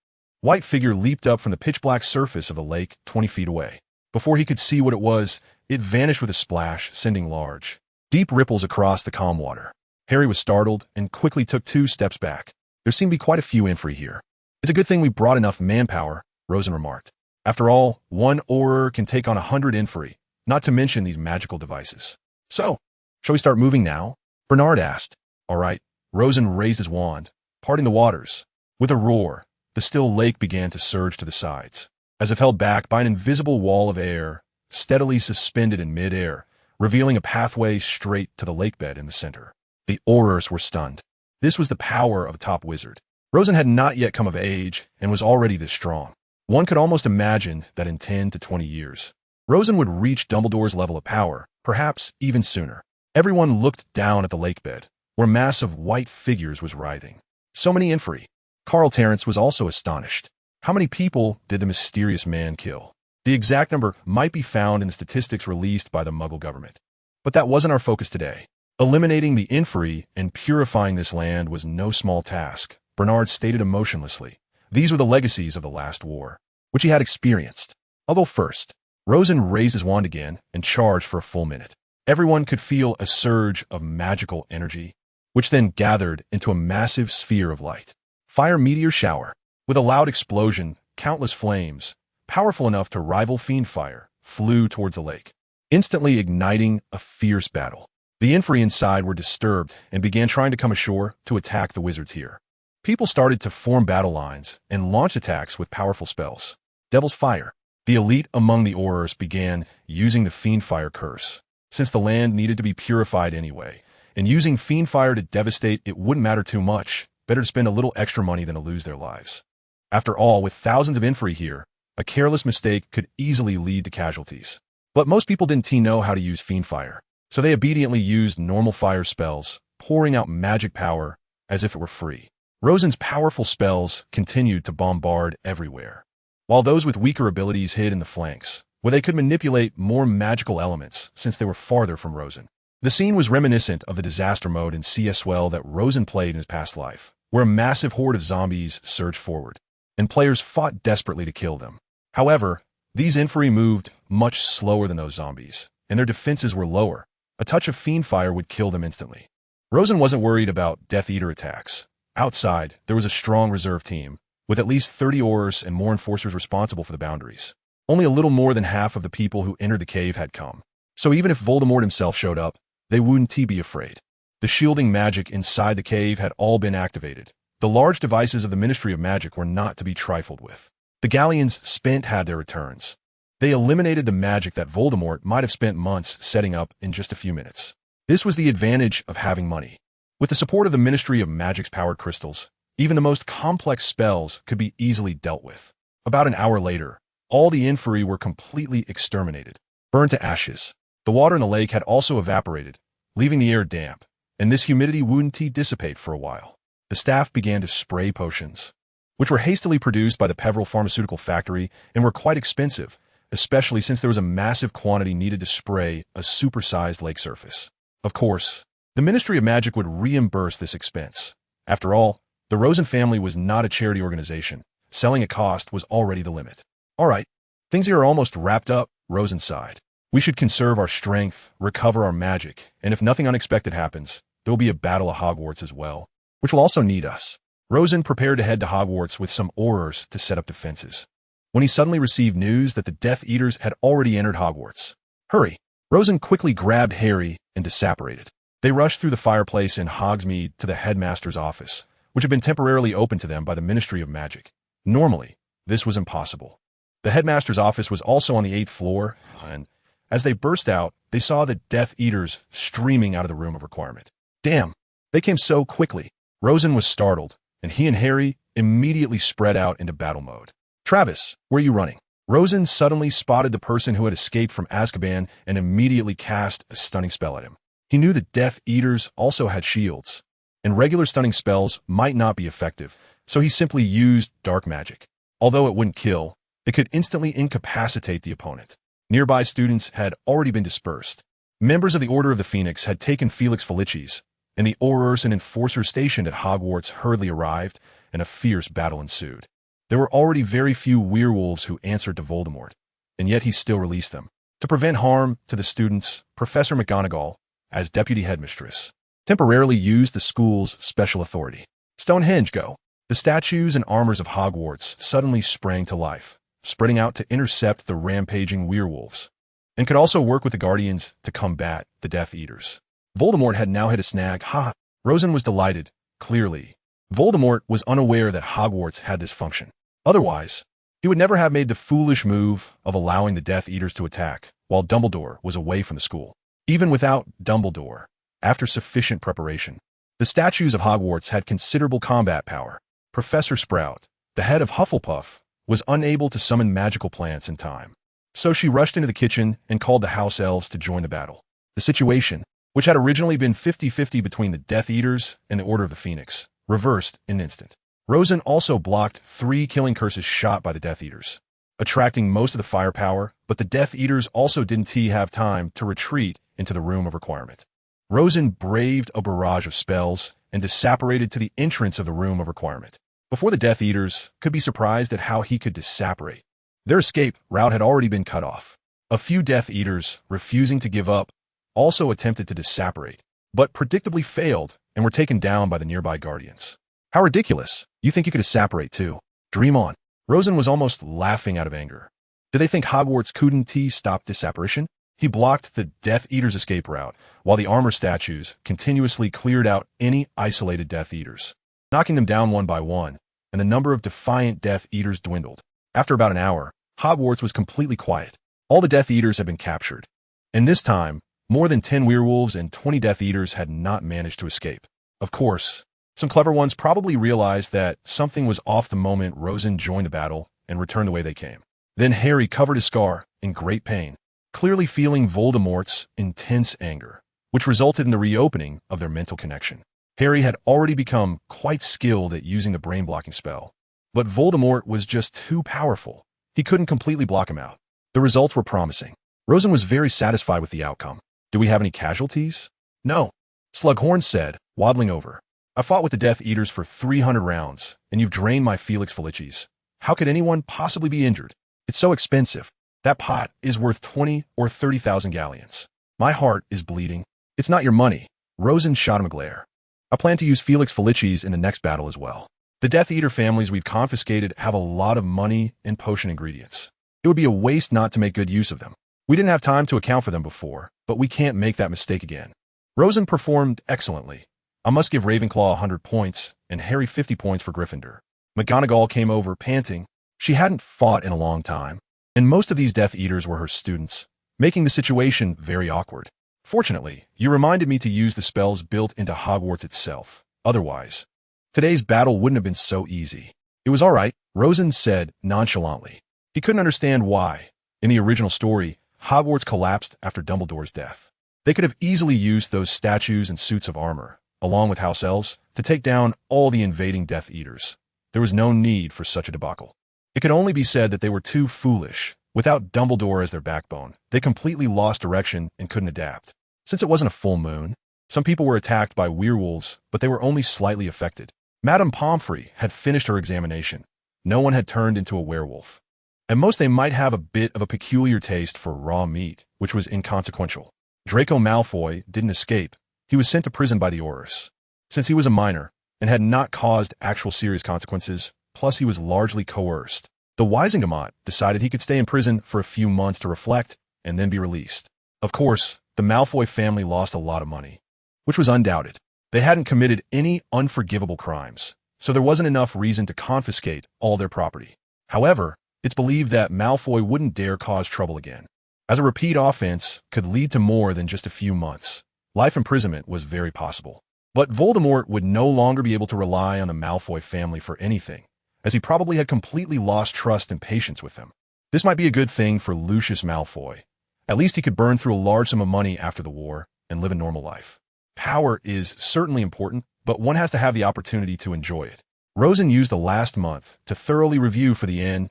white figure leaped up from the pitch-black surface of the lake 20 feet away. Before he could see what it was, it vanished with a splash, sending large, deep ripples across the calm water. Harry was startled and quickly took 2 steps back. There seemed to be quite a few infri here. It's a good thing we brought enough manpower, Rosen remarked. After all, one auror can take on 100 infri, not to mention these magical devices. So, shall we start moving now? Bernard asked. All right. Rosen raised his wand, parting the waters. With a roar, the still lake began to surge to the sides, as if held back by an invisible wall of air, steadily suspended in mid-air, revealing a pathway straight to the lakebed in the center. The aurors were stunned. This was the power of a top wizard. Rosen had not yet come of age and was already this strong. One could almost imagine that in 10 to 20 years, Rosen would reach Dumbledore's level of power, perhaps even sooner. Everyone looked down at the lakebed, where a mass of white figures was writhing. So many infri. Carl Terrence was also astonished. How many people did the mysterious man kill? The exact number might be found in the statistics released by the Muggle government. But that wasn't our focus today. Eliminating the infri and purifying this land was no small task, Bernard stated emotionlessly. These were the legacies of the last war, which he had experienced. Although first, Rosen raised his wand again and charged for a full minute. Everyone could feel a surge of magical energy, which then gathered into a massive sphere of light. Fire meteor shower. With a loud explosion, countless flames, powerful enough to rival fiend fire, flew towards the lake, instantly igniting a fierce battle. The infri inside were disturbed and began trying to come ashore to attack the wizards here. People started to form battle lines and launch attacks with powerful spells. Devil's Fire. The elite among the aurors began using the fiend fire curse, since the land needed to be purified anyway, and using fiend fire to devastate it wouldn't matter too much. Better to spend a little extra money than to lose their lives. After all, with thousands of infri here, a careless mistake could easily lead to casualties. But most people didn't know how to use fiend fire, so they obediently used normal fire spells, pouring out magic power as if it were free. Rosen's powerful spells continued to bombard everywhere, while those with weaker abilities hid in the flanks, where they could manipulate more magical elements since they were farther from Rosen. The scene was reminiscent of the disaster mode in CSWell that Rosen played in his past life, where a massive horde of zombies surged forward, and players fought desperately to kill them. However, these infri moved much slower than those zombies, and their defenses were lower. A touch of fiend fire would kill them instantly. Rosen wasn't worried about Death Eater attacks. Outside, there was a strong reserve team, with at least 30 aurors and more enforcers responsible for the boundaries. Only a little more than half of the people who entered the cave had come. So even if Voldemort himself showed up, they wouldn't be afraid. The shielding magic inside the cave had all been activated. The large devices of the Ministry of Magic were not to be trifled with. The galleons spent had their returns. They eliminated the magic that Voldemort might have spent months setting up in just a few minutes. This was the advantage of having money. With the support of the Ministry of Magic's powered crystals, even the most complex spells could be easily dealt with. About an hour later, all the infri were completely exterminated, burned to ashes. The water in the lake had also evaporated, leaving the air damp, and this humidity wouldn't dissipate for a while. The staff began to spray potions, which were hastily produced by the Peveril Pharmaceutical Factory and were quite expensive, especially since there was a massive quantity needed to spray a supersized lake surface. Of course, the Ministry of Magic would reimburse this expense. After all, the Rosen family was not a charity organization. Selling at cost was already the limit. All right, things here are almost wrapped up, Rosen sighed. We should conserve our strength, recover our magic, and if nothing unexpected happens, there will be a battle of Hogwarts as well, which will also need us. Rosen prepared to head to Hogwarts with some Aurors to set up defenses, when he suddenly received news that the Death Eaters had already entered Hogwarts. Hurry! Rosen quickly grabbed Harry and disapparated. They rushed through the fireplace in Hogsmeade to the headmaster's office, which had been temporarily opened to them by the Ministry of Magic. Normally, this was impossible. The headmaster's office was also on the 8th floor, and as they burst out, they saw the Death Eaters streaming out of the room of requirement. Damn! They came so quickly. Rosen was startled, and he and Harry immediately spread out into battle mode. Travis, where are you running? Rosen suddenly spotted the person who had escaped from Azkaban and immediately cast a stunning spell at him. He knew the Death Eaters also had shields, and regular stunning spells might not be effective, so he simply used dark magic. Although it wouldn't kill, it could instantly incapacitate the opponent. Nearby students had already been dispersed. Members of the Order of the Phoenix had taken Felix Felicis, and the Aurors and enforcers stationed at Hogwarts hurriedly arrived, and a fierce battle ensued. There were already very few werewolves who answered to Voldemort, and yet he still released them. To prevent harm to the students, Professor McGonagall, as deputy headmistress, temporarily used the school's special authority. Stonehenge go! The statues and armors of Hogwarts suddenly sprang to life, spreading out to intercept the rampaging werewolves, and could also work with the Guardians to combat the Death Eaters. Voldemort had now hit a snag. Ha! Rosen was delighted. Clearly, Voldemort was unaware that Hogwarts had this function. Otherwise, he would never have made the foolish move of allowing the Death Eaters to attack while Dumbledore was away from the school. Even without Dumbledore, after sufficient preparation, the statues of Hogwarts had considerable combat power. Professor Sprout, the head of Hufflepuff, was unable to summon magical plants in time, so she rushed into the kitchen and called the house elves to join the battle. The situation, which had originally been 50-50 between the Death Eaters and the Order of the Phoenix, reversed in an instant. Rosen also blocked 3 killing curses shot by the Death Eaters, attracting most of the firepower, but the Death Eaters also didn't have time to retreat into the room of requirement. Rosen braved a barrage of spells and disapparated to the entrance of the room of requirement. Before the Death Eaters could be surprised at how he could disapparate, their escape route had already been cut off. A few Death Eaters, refusing to give up, also attempted to disapparate, but predictably failed and were taken down by the nearby Guardians. How ridiculous! You think you could disapparate too? Dream on. Rosen was almost laughing out of anger. Did they think Hogwarts couldn't stop disapparition? He blocked the Death Eaters' escape route, while the armor statues continuously cleared out any isolated Death Eaters, knocking them down one by one, and the number of defiant Death Eaters dwindled. After about an hour, Hogwarts was completely quiet. All the Death Eaters had been captured, and this time, more than 10 werewolves and 20 Death Eaters had not managed to escape. Of course, some clever ones probably realized that something was off the moment Rosen joined the battle and returned the way they came. Then Harry covered his scar in great pain, clearly feeling Voldemort's intense anger, which resulted in the reopening of their mental connection. Harry had already become quite skilled at using the brain-blocking spell, but Voldemort was just too powerful. He couldn't completely block him out. The results were promising. Rosen was very satisfied with the outcome. Do we have any casualties? No, Slughorn said, waddling over. I fought with the Death Eaters for 300 rounds, and you've drained my Felix Felicis. How could anyone possibly be injured? It's so expensive. That pot is worth 20 or 30,000 galleons. My heart is bleeding. It's not your money. Rosen shot him a glare. I plan to use Felix Felicis in the next battle as well. The Death Eater families we've confiscated have a lot of money and potion ingredients. It would be a waste not to make good use of them. We didn't have time to account for them before, but we can't make that mistake again. Rosen performed excellently. I must give Ravenclaw 100 points and Harry 50 points for Gryffindor. McGonagall came over, panting. She hadn't fought in a long time, and most of these Death Eaters were her students, making the situation very awkward. Fortunately, you reminded me to use the spells built into Hogwarts itself. Otherwise, today's battle wouldn't have been so easy. It was all right, Rosen said nonchalantly. He couldn't understand why. In the original story, Hogwarts collapsed after Dumbledore's death. They could have easily used those statues and suits of armor, along with house elves, to take down all the invading Death Eaters. There was no need for such a debacle. It could only be said that they were too foolish. Without Dumbledore as their backbone, they completely lost direction and couldn't adapt. Since it wasn't a full moon, some people were attacked by werewolves, but they were only slightly affected. Madame Pomfrey had finished her examination. No one had turned into a werewolf. At most, they might have a bit of a peculiar taste for raw meat, which was inconsequential. Draco Malfoy didn't escape. he was sent to prison by the Aurors. Since he was a minor and had not caused actual serious consequences, plus he was largely coerced, the Wisingamot decided he could stay in prison for a few months to reflect and then be released. Of course, the Malfoy family lost a lot of money, which was undoubted. They hadn't committed any unforgivable crimes, so there wasn't enough reason to confiscate all their property. However, it's believed that Malfoy wouldn't dare cause trouble again, as a repeat offense could lead to more than just a few months. Life imprisonment was very possible. But Voldemort would no longer be able to rely on the Malfoy family for anything, as he probably had completely lost trust and patience with them. This might be a good thing for Lucius Malfoy. At least he could burn through a large sum of money after the war and live a normal life. Power is certainly important, but one has to have the opportunity to enjoy it. Rosen used the last month to thoroughly review for the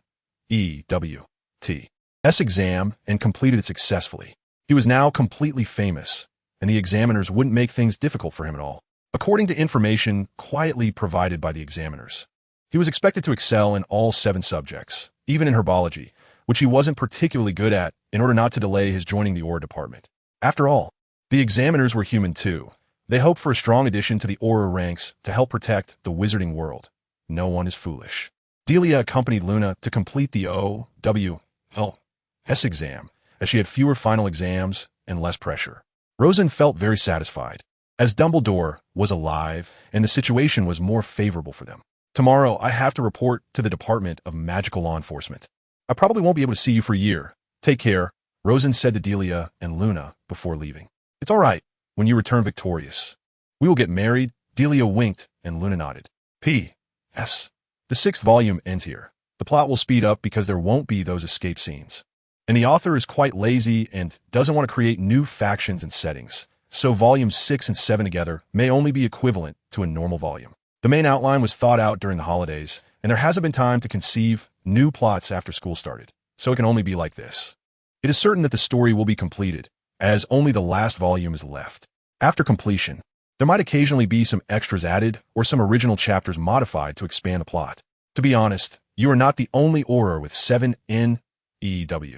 NEWT's exam and completed it successfully. He was now completely famous, and the examiners wouldn't make things difficult for him at all. According to information quietly provided by the examiners, he was expected to excel in all 7 subjects, even in herbology, which he wasn't particularly good at, in order not to delay his joining the Auror department. After all, the examiners were human too. They hoped for a strong addition to the Auror ranks to help protect the wizarding world. No one is foolish. Delia accompanied Luna to complete the OWL's exam, as she had fewer final exams and less pressure. Rosen felt very satisfied, as Dumbledore was alive and the situation was more favorable for them. Tomorrow, I have to report to the Department of Magical Law Enforcement. I probably won't be able to see you for a year. Take care, Rosen said to Delia and Luna before leaving. It's all right when you return victorious. We will get married. Delia winked and Luna nodded. P.S. The 6th volume ends here. The plot will speed up because there won't be those escape scenes. And the author is quite lazy and doesn't want to create new factions and settings, so volumes 6 and 7 together may only be equivalent to a normal volume. The main outline was thought out during the holidays, and there hasn't been time to conceive new plots after school started, so it can only be like this. It is certain that the story will be completed, as only the last volume is left. After completion, there might occasionally be some extras added or some original chapters modified to expand the plot. To be honest, you are not the only Auror with 7 NEWT's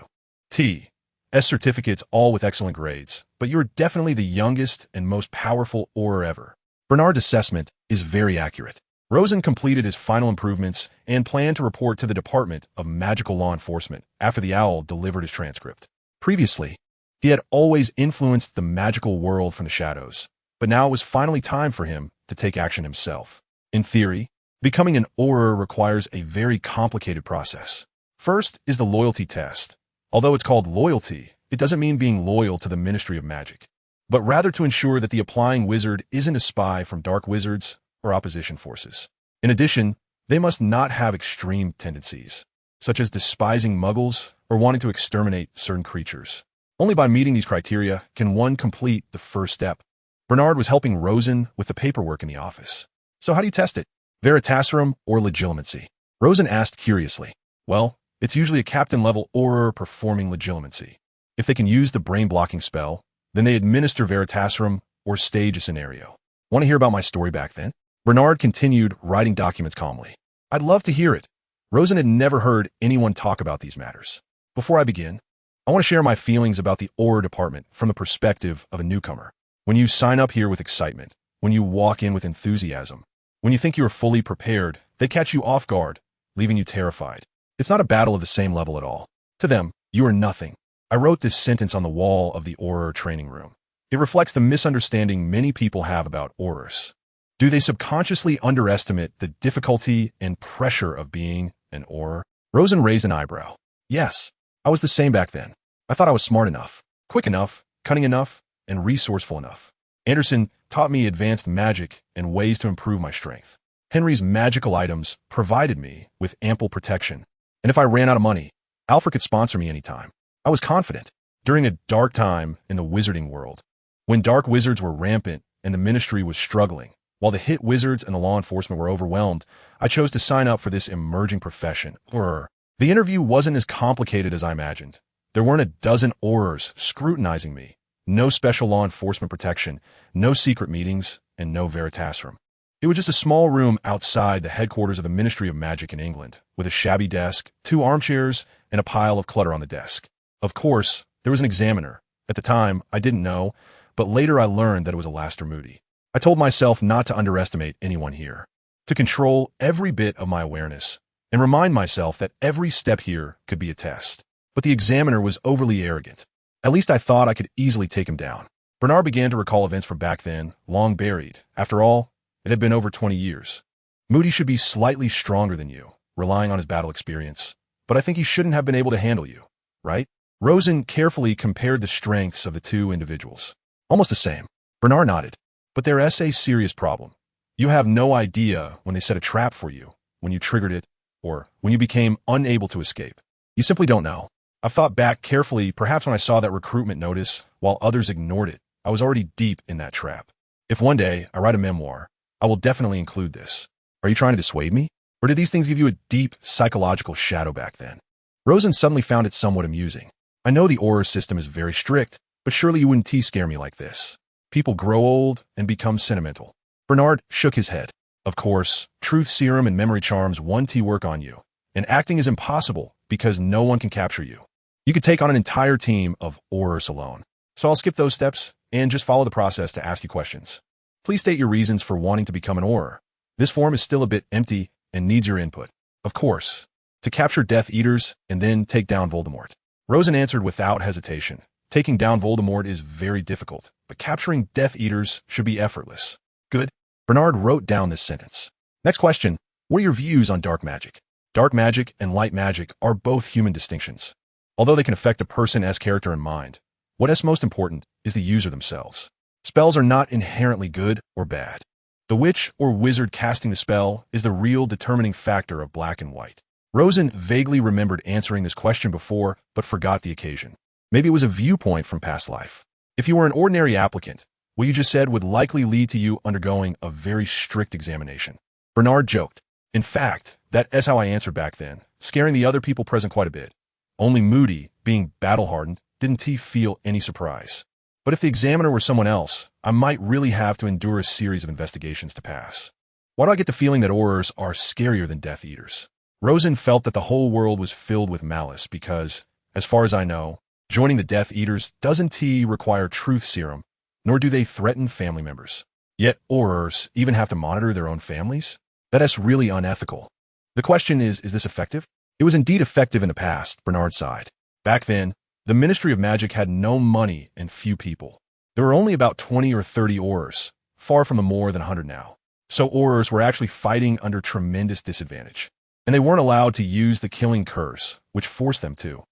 certificates, all with excellent grades, but you are definitely the youngest and most powerful Auror ever. Bernard's assessment is very accurate. Rosen completed his final improvements and planned to report to the Department of Magical Law Enforcement after the owl delivered his transcript. Previously, he had always influenced the magical world from the shadows, but now it was finally time for him to take action himself. In theory, becoming an Auror requires a very complicated process. First is the loyalty test. Although it's called loyalty, it doesn't mean being loyal to the Ministry of Magic, but rather to ensure that the applying wizard isn't a spy from dark wizards or opposition forces. In addition, they must not have extreme tendencies, such as despising muggles or wanting to exterminate certain creatures. Only by meeting these criteria can one complete the first step. Bernard was helping Rosen with the paperwork in the office. So how do you test it? Veritaserum or legilimency? Rosen asked curiously. Well, it's usually a captain-level Auror performing legilimency. If they can use the brain-blocking spell, then they administer Veritaserum or stage a scenario. Want to hear about my story back then? Bernard continued writing documents calmly. I'd love to hear it. Rosen had never heard anyone talk about these matters. Before I begin, I want to share my feelings about the Auror department from the perspective of a newcomer. When you sign up here with excitement, when you walk in with enthusiasm, when you think you are fully prepared, they catch you off guard, leaving you terrified. It's not a battle of the same level at all. To them, you are nothing. I wrote this sentence on the wall of the Auror training room. It reflects the misunderstanding many people have about Aurors. Do they subconsciously underestimate the difficulty and pressure of being an Auror? Rosen raised an eyebrow. Yes, I was the same back then. I thought I was smart enough, quick enough, cunning enough, and resourceful enough. Anderson taught me advanced magic and ways to improve my strength. Henry's magical items provided me with ample protection. And if I ran out of money, Alfred could sponsor me anytime. I was confident. During a dark time in the wizarding world, when dark wizards were rampant and the ministry was struggling, while the hit wizards and the law enforcement were overwhelmed, I chose to sign up for this emerging profession. The interview wasn't as complicated as I imagined. There weren't a dozen Aurors scrutinizing me. No special law enforcement protection, no secret meetings, and no Veritaserum. It was just a small room outside the headquarters of the Ministry of Magic in England, with a shabby desk, 2 armchairs, and a pile of clutter on the desk. Of course, there was an examiner. At the time, I didn't know, but later I learned that it was a Laster Moody. I told myself not to underestimate anyone here, to control every bit of my awareness, and remind myself that every step here could be a test. But the examiner was overly arrogant. At least I thought I could easily take him down. Bernard began to recall events from back then, long buried. After all, it had been over 20 years. Moody should be slightly stronger than you, relying on his battle experience. But I think he shouldn't have been able to handle you, right? Rosen carefully compared the strengths of the two individuals. Almost the same. Bernard nodded. But there's a serious problem. You have no idea when they set a trap for you, when you triggered it, or when you became unable to escape. You simply don't know. I've thought back carefully, perhaps when I saw that recruitment notice, while others ignored it. I was already deep in that trap. If one day I write a memoir, I will definitely include this. Are you trying to dissuade me? Or did these things give you a deep psychological shadow back then? Rosen suddenly found it somewhat amusing. I know the Auror system is very strict, but surely you wouldn't scare me like this. People grow old and become sentimental. Bernard shook his head. Of course, truth serum and memory charms 1T work on you, and acting is impossible because no one can capture you. You could take on an entire team of Aurors alone. So I'll skip those steps and just follow the process to ask you questions. Please state your reasons for wanting to become an Auror. This form is still a bit empty and needs your input. Of course, to capture Death Eaters and then take down Voldemort. Rosen answered without hesitation. Taking down Voldemort is very difficult, but capturing Death Eaters should be effortless. Good. Bernard wrote down this sentence. Next question. What are your views on dark magic? Dark magic and light magic are both human distinctions. Although they can affect a person's character and mind, what is most important is the user themselves. Spells are not inherently good or bad. The witch or wizard casting the spell is the real determining factor of black and white. Rosen vaguely remembered answering this question before, but forgot the occasion. Maybe it was a viewpoint from past life. If you were an ordinary applicant, what you just said would likely lead to you undergoing a very strict examination. Bernard joked. In fact, that is how I answered back then, scaring the other people present quite a bit. Only Moody, being battle-hardened, didn't feel any surprise. But if the examiner were someone else, I might really have to endure a series of investigations to pass. Why do I get the feeling that Aurors are scarier than Death Eaters? Rosen felt that the whole world was filled with malice because, as far as I know, joining the Death Eaters doesn't require truth serum, nor do they threaten family members. Yet Aurors even have to monitor their own families? That is really unethical. The question is this effective? It was indeed effective in the past, Bernard sighed. Back then, the Ministry of Magic had no money and few people. There were only about 20 or 30 Aurors, far from the more than 100 now. So Aurors were actually fighting under tremendous disadvantage. And they weren't allowed to use the killing curse, which forced them to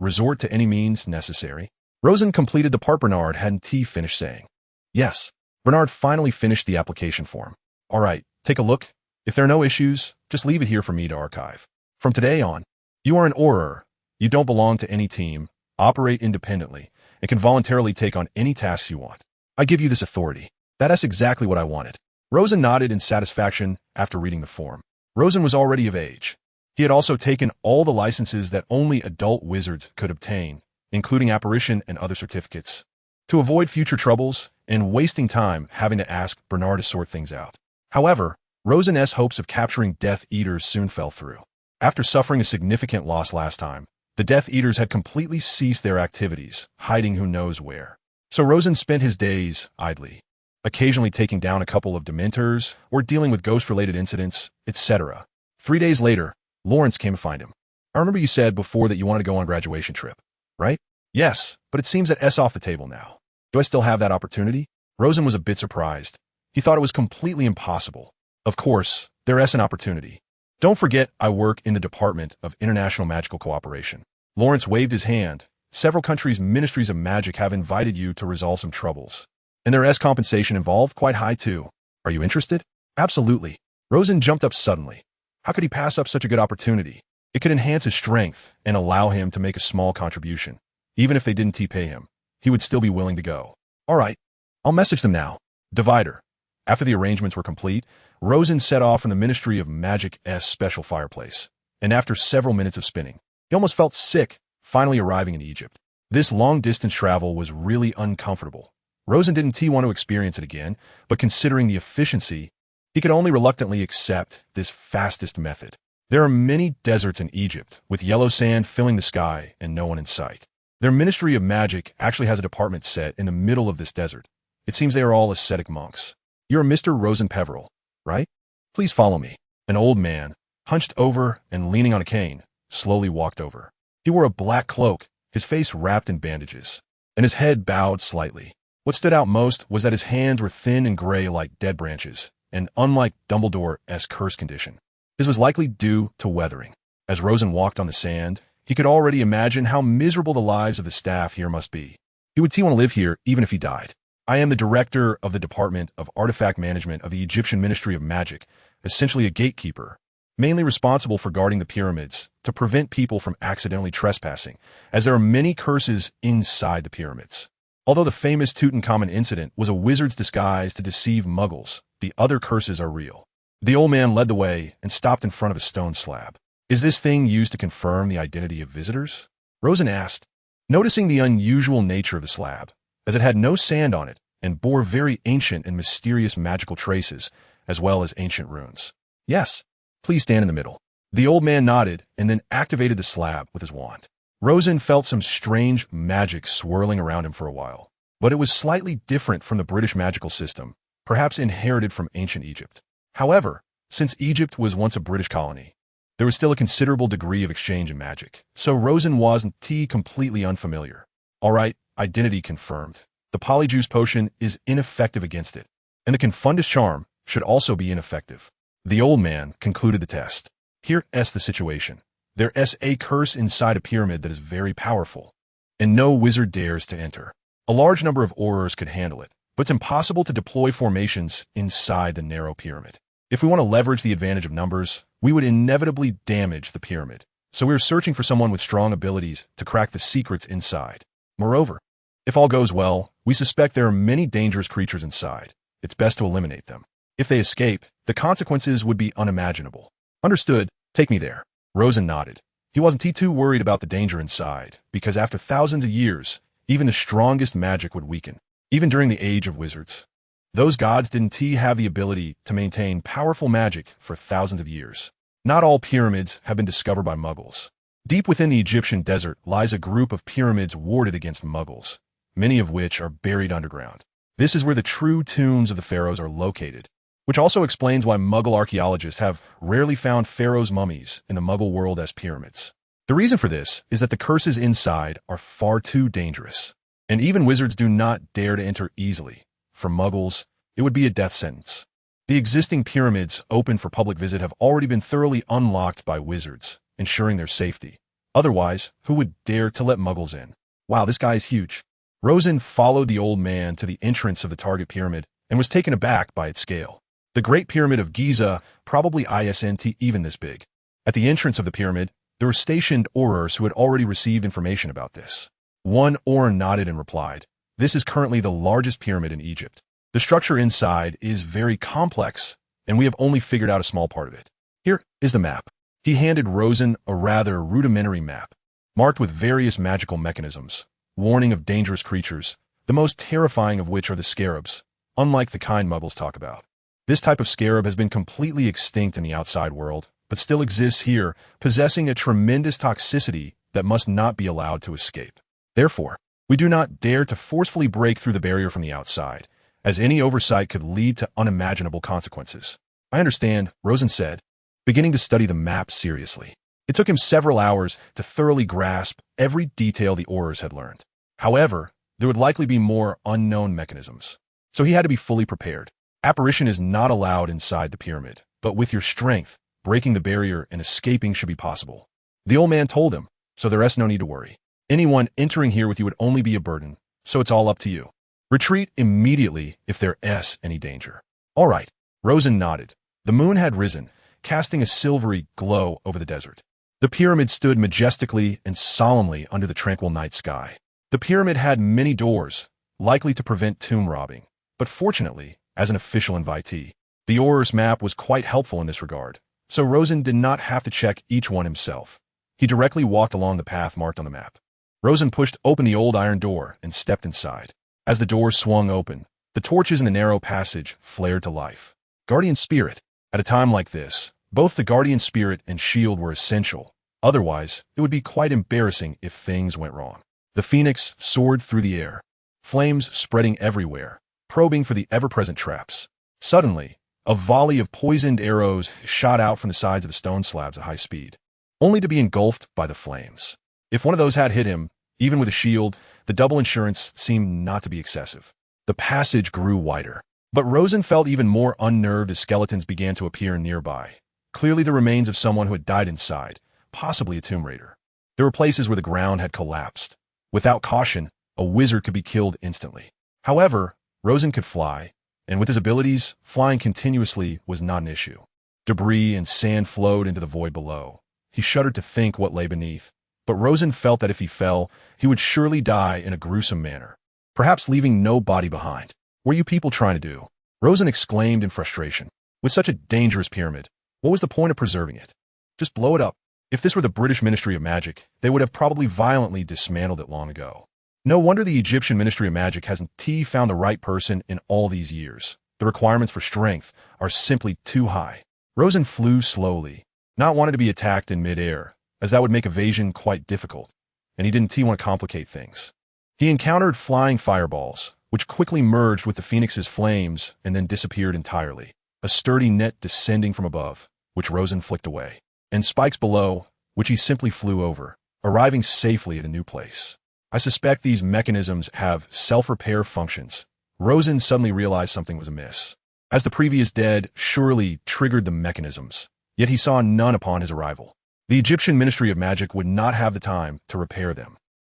resort to any means necessary. Rosen completed the part Bernard hadn't finished saying. Yes, Bernard finally finished the application form. All right, take a look. If there are no issues, just leave it here for me to archive. From today on, you are an Auror. You don't belong to any team, operate independently, and can voluntarily take on any tasks you want. I give you this authority. That's exactly what I wanted. Rosen nodded in satisfaction after reading the form. Rosen was already of age. He had also taken all the licenses that only adult wizards could obtain, including apparition and other certificates, to avoid future troubles and wasting time having to ask Bernard to sort things out. However, Rosen's hopes of capturing Death Eaters soon fell through. After suffering a significant loss last time, the Death Eaters had completely ceased their activities, hiding who knows where. So Rosen spent his days idly, occasionally taking down a couple of Dementors or dealing with ghost-related incidents, etc. 3 days later, Lawrence came to find him. I remember you said before that you wanted to go on a graduation trip, right? Yes, but it seems that S off the table now. Do I still have that opportunity? Rosen was a bit surprised. He thought it was completely impossible. Of course, there is an opportunity. Don't forget I work in the Department of International Magical Cooperation. Lawrence waved his hand. Several countries' ministries of magic have invited you to resolve some troubles. And there is compensation involved, quite high too. Are you interested? Absolutely. Rosen jumped up suddenly. How could he pass up such a good opportunity? It could enhance his strength and allow him to make a small contribution. Even if they didn't pay him, he would still be willing to go. All right, I'll message them now. Divider. After the arrangements were complete, Rosen set off from the Ministry of Magic's special fireplace, and after several minutes of spinning, he almost felt sick, finally arriving in Egypt. This long-distance travel was really uncomfortable. Rosen didn't want to experience it again, but considering the efficiency, he could only reluctantly accept this fastest method. There are many deserts in Egypt, with yellow sand filling the sky and no one in sight. Their Ministry of Magic actually has a department set in the middle of this desert. It seems they are all ascetic monks. You're Mr. Rosen Peveril, right? Please follow me. An old man, hunched over and leaning on a cane, slowly walked over. He wore a black cloak, his face wrapped in bandages, and his head bowed slightly. What stood out most was that his hands were thin and gray like dead branches, and unlike Dumbledore's curse condition. This was likely due to weathering. As Rosen walked on the sand, he could already imagine how miserable the lives of the staff here must be. He would want to live here even if he died. I am the director of the Department of Artifact Management of the Egyptian Ministry of Magic, essentially a gatekeeper, mainly responsible for guarding the pyramids to prevent people from accidentally trespassing, as there are many curses inside the pyramids. Although the famous Tutankhamun incident was a wizard's disguise to deceive muggles, the other curses are real. The old man led the way and stopped in front of a stone slab. Is this thing used to confirm the identity of visitors? Rosen asked, noticing the unusual nature of the slab, as it had no sand on it and bore very ancient and mysterious magical traces, as well as ancient runes. Yes, please stand in the middle. The old man nodded and then activated the slab with his wand. Rosen felt some strange magic swirling around him for a while, but it was slightly different from the British magical system, perhaps inherited from ancient Egypt. However, since Egypt was once a British colony, there was still a considerable degree of exchange in magic, so Rosen wasn't completely unfamiliar. All right, identity confirmed. The Polyjuice potion is ineffective against it, and the Confundus charm should also be ineffective. The old man concluded the test. Here's the situation. There's a curse inside a pyramid that is very powerful, and no wizard dares to enter. A large number of aurors could handle it, but it's impossible to deploy formations inside the narrow pyramid. If we want to leverage the advantage of numbers, we would inevitably damage the pyramid. So we're searching for someone with strong abilities to crack the secrets inside. Moreover, if all goes well, we suspect there are many dangerous creatures inside. It's best to eliminate them. If they escape, the consequences would be unimaginable. Understood, take me there. Rosen nodded. He wasn't too worried about the danger inside, because after thousands of years, even the strongest magic would weaken. Even during the age of wizards, those gods didn't have the ability to maintain powerful magic for thousands of years. Not all pyramids have been discovered by muggles. Deep within the Egyptian desert lies a group of pyramids warded against muggles, many of which are buried underground. This is where the true tombs of the pharaohs are located, which also explains why Muggle archaeologists have rarely found pharaohs' mummies in the Muggle world as pyramids. The reason for this is that the curses inside are far too dangerous, and even wizards do not dare to enter easily. For Muggles, it would be a death sentence. The existing pyramids open for public visit have already been thoroughly unlocked by wizards, ensuring their safety. Otherwise, who would dare to let Muggles in? Wow, this guy is huge. Rosen followed the old man to the entrance of the target pyramid and was taken aback by its scale. The Great Pyramid of Giza probably isn't even this big. At the entrance of the pyramid, there were stationed aurors who had already received information about this. One auror nodded and replied, "This is currently the largest pyramid in Egypt. The structure inside is very complex, and we have only figured out a small part of it. Here is the map." He handed Rosen a rather rudimentary map, marked with various magical mechanisms, warning of dangerous creatures, the most terrifying of which are the scarabs, unlike the kind Muggles talk about. This type of scarab has been completely extinct in the outside world, but still exists here, possessing a tremendous toxicity that must not be allowed to escape. Therefore, we do not dare to forcefully break through the barrier from the outside, as any oversight could lead to unimaginable consequences. I understand, Rosen said, beginning to study the map seriously. It took him several hours to thoroughly grasp every detail the aurors had learned. However, there would likely be more unknown mechanisms, so he had to be fully prepared. Apparition is not allowed inside the pyramid, but with your strength, breaking the barrier and escaping should be possible. The old man told him, so there's no need to worry. Anyone entering here with you would only be a burden, so it's all up to you. Retreat immediately if there's any danger. All right, Rosen nodded. The moon had risen, casting a silvery glow over the desert. The pyramid stood majestically and solemnly under the tranquil night sky. The pyramid had many doors, likely to prevent tomb robbing, but fortunately, as an official invitee, the auror's map was quite helpful in this regard, so Rosen did not have to check each one himself. He directly walked along the path marked on the map. Rosen pushed open the old iron door and stepped inside. As the door swung open, the torches in the narrow passage flared to life. Guardian Spirit. At a time like this, both the Guardian Spirit and shield were essential. Otherwise, it would be quite embarrassing if things went wrong. The phoenix soared through the air, flames spreading everywhere, probing for the ever-present traps. Suddenly, a volley of poisoned arrows shot out from the sides of the stone slabs at high speed, only to be engulfed by the flames. If one of those had hit him, even with a shield, the double insurance seemed not to be excessive. The passage grew wider, but Rosen felt even more unnerved as skeletons began to appear nearby, clearly the remains of someone who had died inside, possibly a tomb raider. There were places where the ground had collapsed. Without caution, a wizard could be killed instantly. However, Rosen could fly, and with his abilities, flying continuously was not an issue. Debris and sand flowed into the void below. He shuddered to think what lay beneath, but Rosen felt that if he fell, he would surely die in a gruesome manner, perhaps leaving no body behind. What are you people trying to do? Rosen exclaimed in frustration. With such a dangerous pyramid, what was the point of preserving it? Just blow it up. If this were the British Ministry of Magic, they would have probably violently dismantled it long ago. No wonder the Egyptian Ministry of Magic hasn't found the right person in all these years. The requirements for strength are simply too high. Rosen flew slowly, not wanting to be attacked in midair, as that would make evasion quite difficult, and he didn't want to complicate things. He encountered flying fireballs, which quickly merged with the phoenix's flames and then disappeared entirely. A sturdy net descending from above, which Rosen flicked away, and spikes below, which he simply flew over, arriving safely at a new place. I suspect these mechanisms have self-repair functions. Rosen suddenly realized something was amiss, as the previous dead surely triggered the mechanisms, yet he saw none upon his arrival. The Egyptian Ministry of Magic would not have the time to repair them.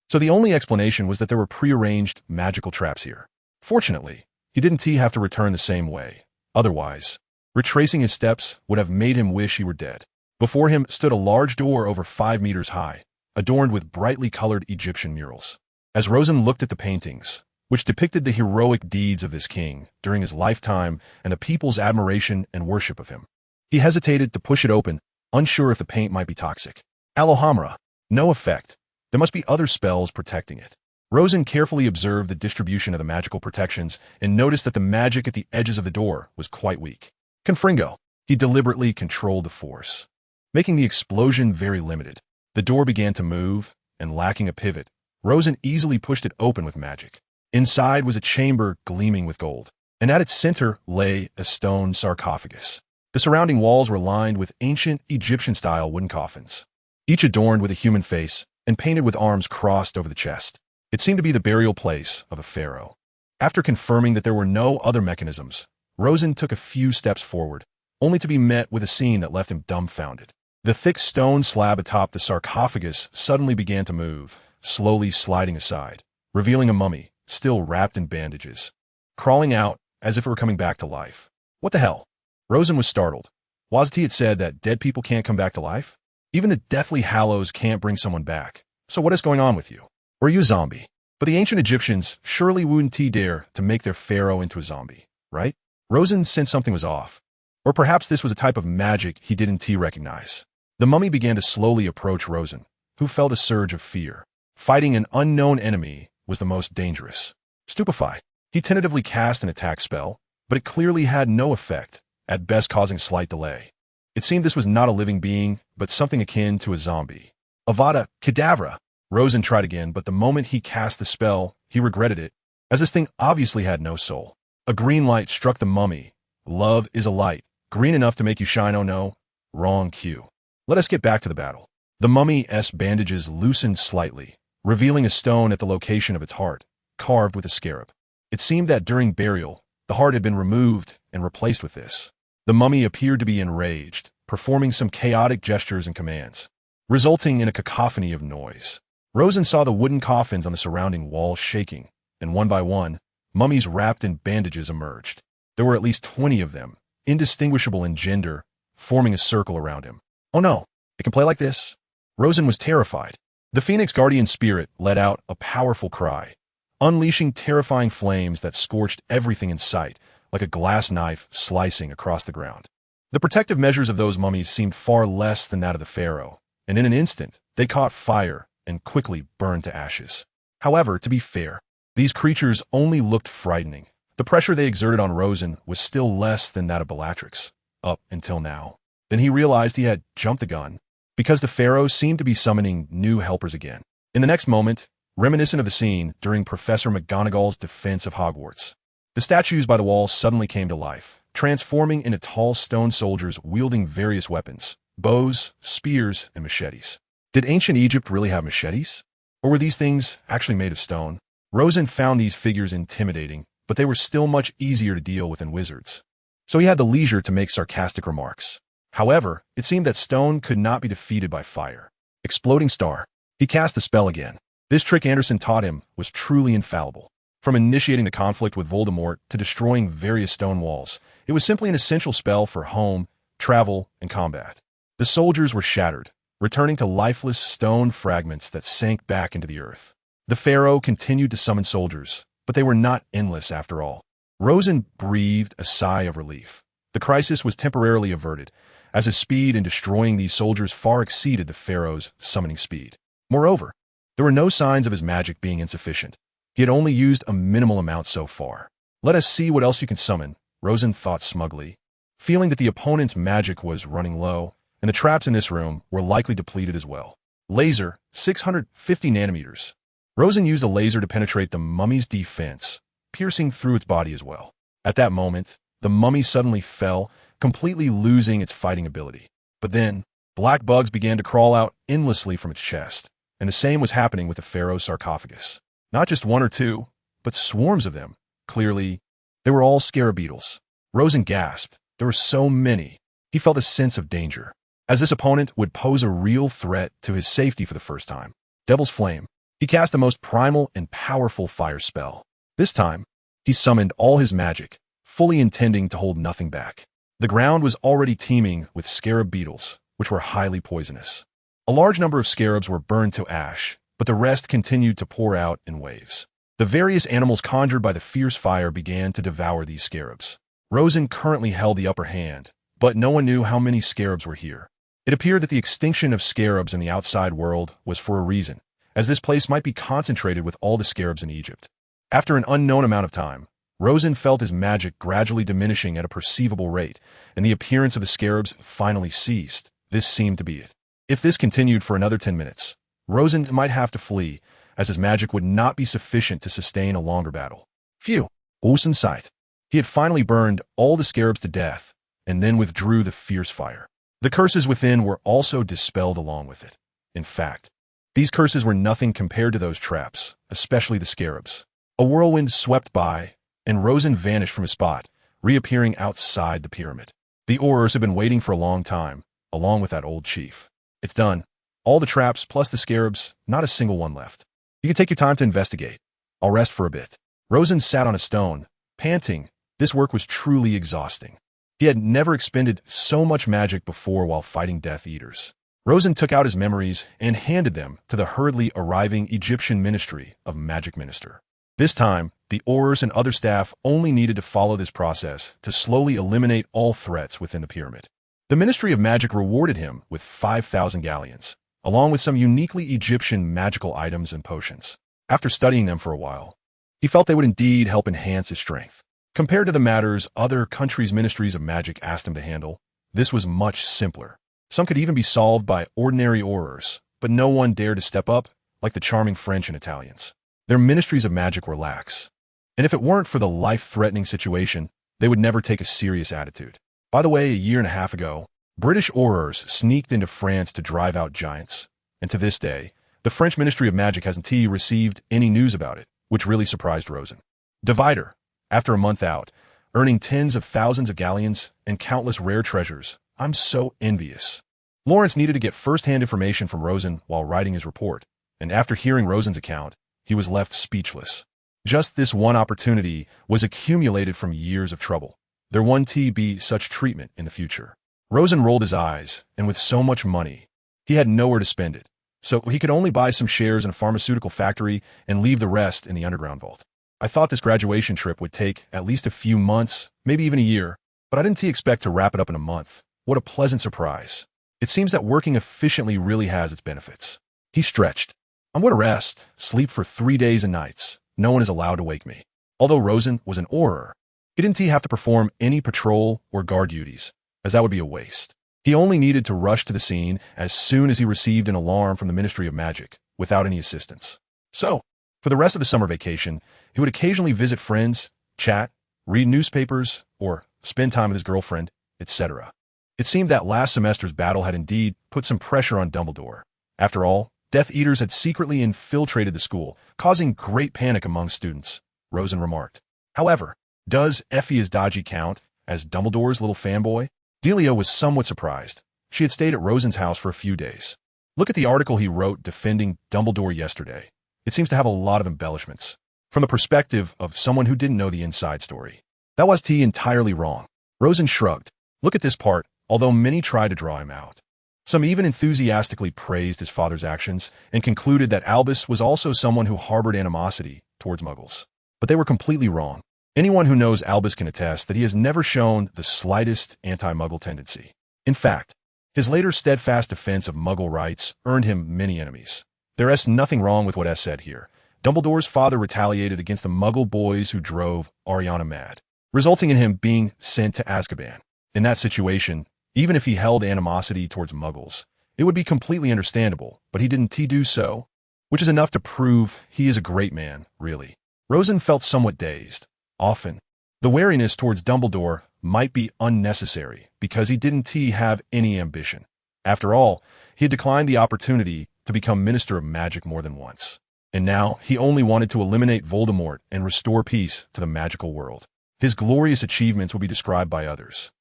So the only explanation was that there were prearranged magical traps here. Fortunately, he didn't have to return the same way. Otherwise, retracing his steps would have made him wish he were dead. Before him stood a large door over 5 meters high, adorned with brightly colored Egyptian murals. As Rosen looked at the paintings, which depicted the heroic deeds of this king during his lifetime and the people's admiration and worship of him, he hesitated to push it open, unsure if the paint might be toxic. Alhamra, no effect. There must be other spells protecting it. Rosen carefully observed the distribution of the magical protections and noticed that the magic at the edges of the door was quite weak. Confringo. He deliberately controlled the force, making the explosion very limited. The door began to move, and lacking a pivot, Rosen easily pushed it open with magic. Inside was a chamber gleaming with gold, and at its center lay a stone sarcophagus. The surrounding walls were lined with ancient Egyptian-style wooden coffins, each adorned with a human face and painted with arms crossed over the chest. It seemed to be the burial place of a pharaoh. After confirming that there were no other mechanisms, Rosen took a few steps forward, only to be met with a scene that left him dumbfounded. The thick stone slab atop the sarcophagus suddenly began to move, slowly sliding aside, revealing a mummy, still wrapped in bandages, crawling out as if it were coming back to life. What the hell? Rosen was startled. Wasn't had said that dead people can't come back to life? Even the deathly hallows can't bring someone back. So what is going on with you? Or are you a zombie? But the ancient Egyptians surely wouldn't dare to make their pharaoh into a zombie, right? Rosen sensed something was off. Or perhaps this was a type of magic he didn't recognize. The mummy began to slowly approach Rosen, who felt a surge of fear. Fighting an unknown enemy was the most dangerous. Stupefied, he tentatively cast an attack spell, but it clearly had no effect, at best causing a slight delay. It seemed this was not a living being, but something akin to a zombie. Avada, Kedavra. Rosen tried again, but the moment he cast the spell, he regretted it, as this thing obviously had no soul. A green light struck the mummy. Love is a light, green enough to make you shine, oh no. Wrong cue. Let us get back to the battle. The mummy's bandages loosened slightly, revealing a stone at the location of its heart, carved with a scarab. It seemed that during burial, the heart had been removed and replaced with this. The mummy appeared to be enraged, performing some chaotic gestures and commands, resulting in a cacophony of noise. Rosen saw the wooden coffins on the surrounding walls shaking, and one by one, mummies wrapped in bandages emerged. There were at least 20 of them, indistinguishable in gender, forming a circle around him. Oh no, it can play like this? Rosen was terrified. The Phoenix Guardian Spirit let out a powerful cry, unleashing terrifying flames that scorched everything in sight, like a glass knife slicing across the ground. The protective measures of those mummies seemed far less than that of the pharaoh, and in an instant, they caught fire and quickly burned to ashes. However, to be fair, these creatures only looked frightening. The pressure they exerted on Rosen was still less than that of Bellatrix, up until now. Then he realized he had jumped the gun, because the pharaoh seemed to be summoning new helpers again. In the next moment, reminiscent of the scene during Professor McGonagall's defense of Hogwarts. The statues by the wall suddenly came to life, transforming into tall stone soldiers wielding various weapons, bows, spears, and machetes. Did ancient Egypt really have machetes? Or were these things actually made of stone? Rosen found these figures intimidating, but they were still much easier to deal with than wizards. So he had the leisure to make sarcastic remarks. However, it seemed that stone could not be defeated by fire. Exploding star. He cast the spell again. This trick Anderson taught him was truly infallible. From initiating the conflict with Voldemort to destroying various stone walls, it was simply an essential spell for home, travel, and combat. The soldiers were shattered, returning to lifeless stone fragments that sank back into the earth. The Pharaoh continued to summon soldiers, but they were not endless after all. Rosen breathed a sigh of relief. The crisis was temporarily averted, as his speed in destroying these soldiers far exceeded the Pharaoh's summoning speed. Moreover, there were no signs of his magic being insufficient. He had only used a minimal amount so far. Let us see what else you can summon, Rosen thought smugly. Feeling that the opponent's magic was running low, and the traps in this room were likely depleted as well. Laser, 650 nanometers. Rosen used a laser to penetrate the mummy's defense, piercing through its body as well. At that moment, the mummy suddenly fell, completely losing its fighting ability. But then, black bugs began to crawl out endlessly from its chest, and the same was happening with the Pharaoh's sarcophagus. Not just one or two, but swarms of them. Clearly, they were all scarab beetles. Rosen gasped. There were so many. He felt a sense of danger, as this opponent would pose a real threat to his safety for the first time. Devil's Flame. He cast the most primal and powerful fire spell. This time, he summoned all his magic, fully intending to hold nothing back. The ground was already teeming with scarab beetles, which were highly poisonous. A large number of scarabs were burned to ash, but the rest continued to pour out in waves. The various animals conjured by the fierce fire began to devour these scarabs. Rosen currently held the upper hand, but no one knew how many scarabs were here. It appeared that the extinction of scarabs in the outside world was for a reason, as this place might be concentrated with all the scarabs in Egypt. After an unknown amount of time, Rosen felt his magic gradually diminishing at a perceivable rate, and the appearance of the scarabs finally ceased. This seemed to be it. If this continued for another 10 minutes, Rosen might have to flee, as his magic would not be sufficient to sustain a longer battle. Phew! Rosen's sight. He had finally burned all the scarabs to death, and then withdrew the fierce fire. The curses within were also dispelled along with it. In fact, these curses were nothing compared to those traps, especially the scarabs. A whirlwind swept by, and Rosen vanished from his spot, reappearing outside the pyramid. The Aurors had been waiting for a long time, along with that old chief. It's done. All the traps plus the scarabs, not a single one left. You can take your time to investigate. I'll rest for a bit. Rosen sat on a stone, panting. This work was truly exhausting. He had never expended so much magic before while fighting Death Eaters. Rosen took out his memories and handed them to the hurriedly arriving Egyptian Ministry of Magic Minister. This time, the Aurors and other staff only needed to follow this process to slowly eliminate all threats within the pyramid. The Ministry of Magic rewarded him with 5,000 galleons, along with some uniquely Egyptian magical items and potions. After studying them for a while, he felt they would indeed help enhance his strength. Compared to the matters other countries' ministries of magic asked him to handle, this was much simpler. Some could even be solved by ordinary Aurors, but no one dared to step up like the charming French and Italians. Their ministries of magic were lax, and if it weren't for the life-threatening situation, they would never take a serious attitude. By the way, a year and a half ago, British Aurors sneaked into France to drive out giants, and to this day, the French Ministry of Magic hasn't received any news about it, which really surprised Rosen. Divider, after a month out, earning tens of thousands of galleons and countless rare treasures. I'm so envious. Lawrence needed to get first-hand information from Rosen while writing his report, and after hearing Rosen's account, he was left speechless. Just this one opportunity was accumulated from years of trouble. There wouldn't be such treatment in the future. Rosen rolled his eyes, and with so much money, he had nowhere to spend it, so he could only buy some shares in a pharmaceutical factory and leave the rest in the underground vault. I thought this graduation trip would take at least a few months, maybe even a year, but I didn't expect to wrap it up in a month. What a pleasant surprise. It seems that working efficiently really has its benefits. He stretched. I'm going to rest, sleep for 3 days and nights. No one is allowed to wake me. Although Rosen was an Auror, he didn't have to perform any patrol or guard duties, as that would be a waste. He only needed to rush to the scene as soon as he received an alarm from the Ministry of Magic, without any assistance. So, for the rest of the summer vacation, he would occasionally visit friends, chat, read newspapers, or spend time with his girlfriend, etc. It seemed that last semester's battle had indeed put some pressure on Dumbledore. After all, Death Eaters had secretly infiltrated the school, causing great panic among students, Rosen remarked. However, does Effie's dodgy count as Dumbledore's little fanboy? Delia was somewhat surprised. She had stayed at Rosen's house for a few days. Look at the article he wrote defending Dumbledore yesterday. It seems to have a lot of embellishments. From the perspective of someone who didn't know the inside story. That was entirely wrong. Rosen shrugged. Look at this part, although many tried to draw him out. Some even enthusiastically praised his father's actions and concluded that Albus was also someone who harbored animosity towards Muggles. But they were completely wrong. Anyone who knows Albus can attest that he has never shown the slightest anti-Muggle tendency. In fact, his later steadfast defense of Muggle rights earned him many enemies. There is nothing wrong with what S said here. Dumbledore's father retaliated against the Muggle boys who drove Ariana mad, resulting in him being sent to Azkaban. In that situation, even if he held animosity towards Muggles, it would be completely understandable, but he didn't do so, which is enough to prove he is a great man, really. Rosen felt somewhat dazed. Often, the wariness towards Dumbledore might be unnecessary because he didn't have any ambition. After all, he had declined the opportunity to become Minister of Magic more than once. And now, he only wanted to eliminate Voldemort and restore peace to the magical world. His glorious achievements will be described by others.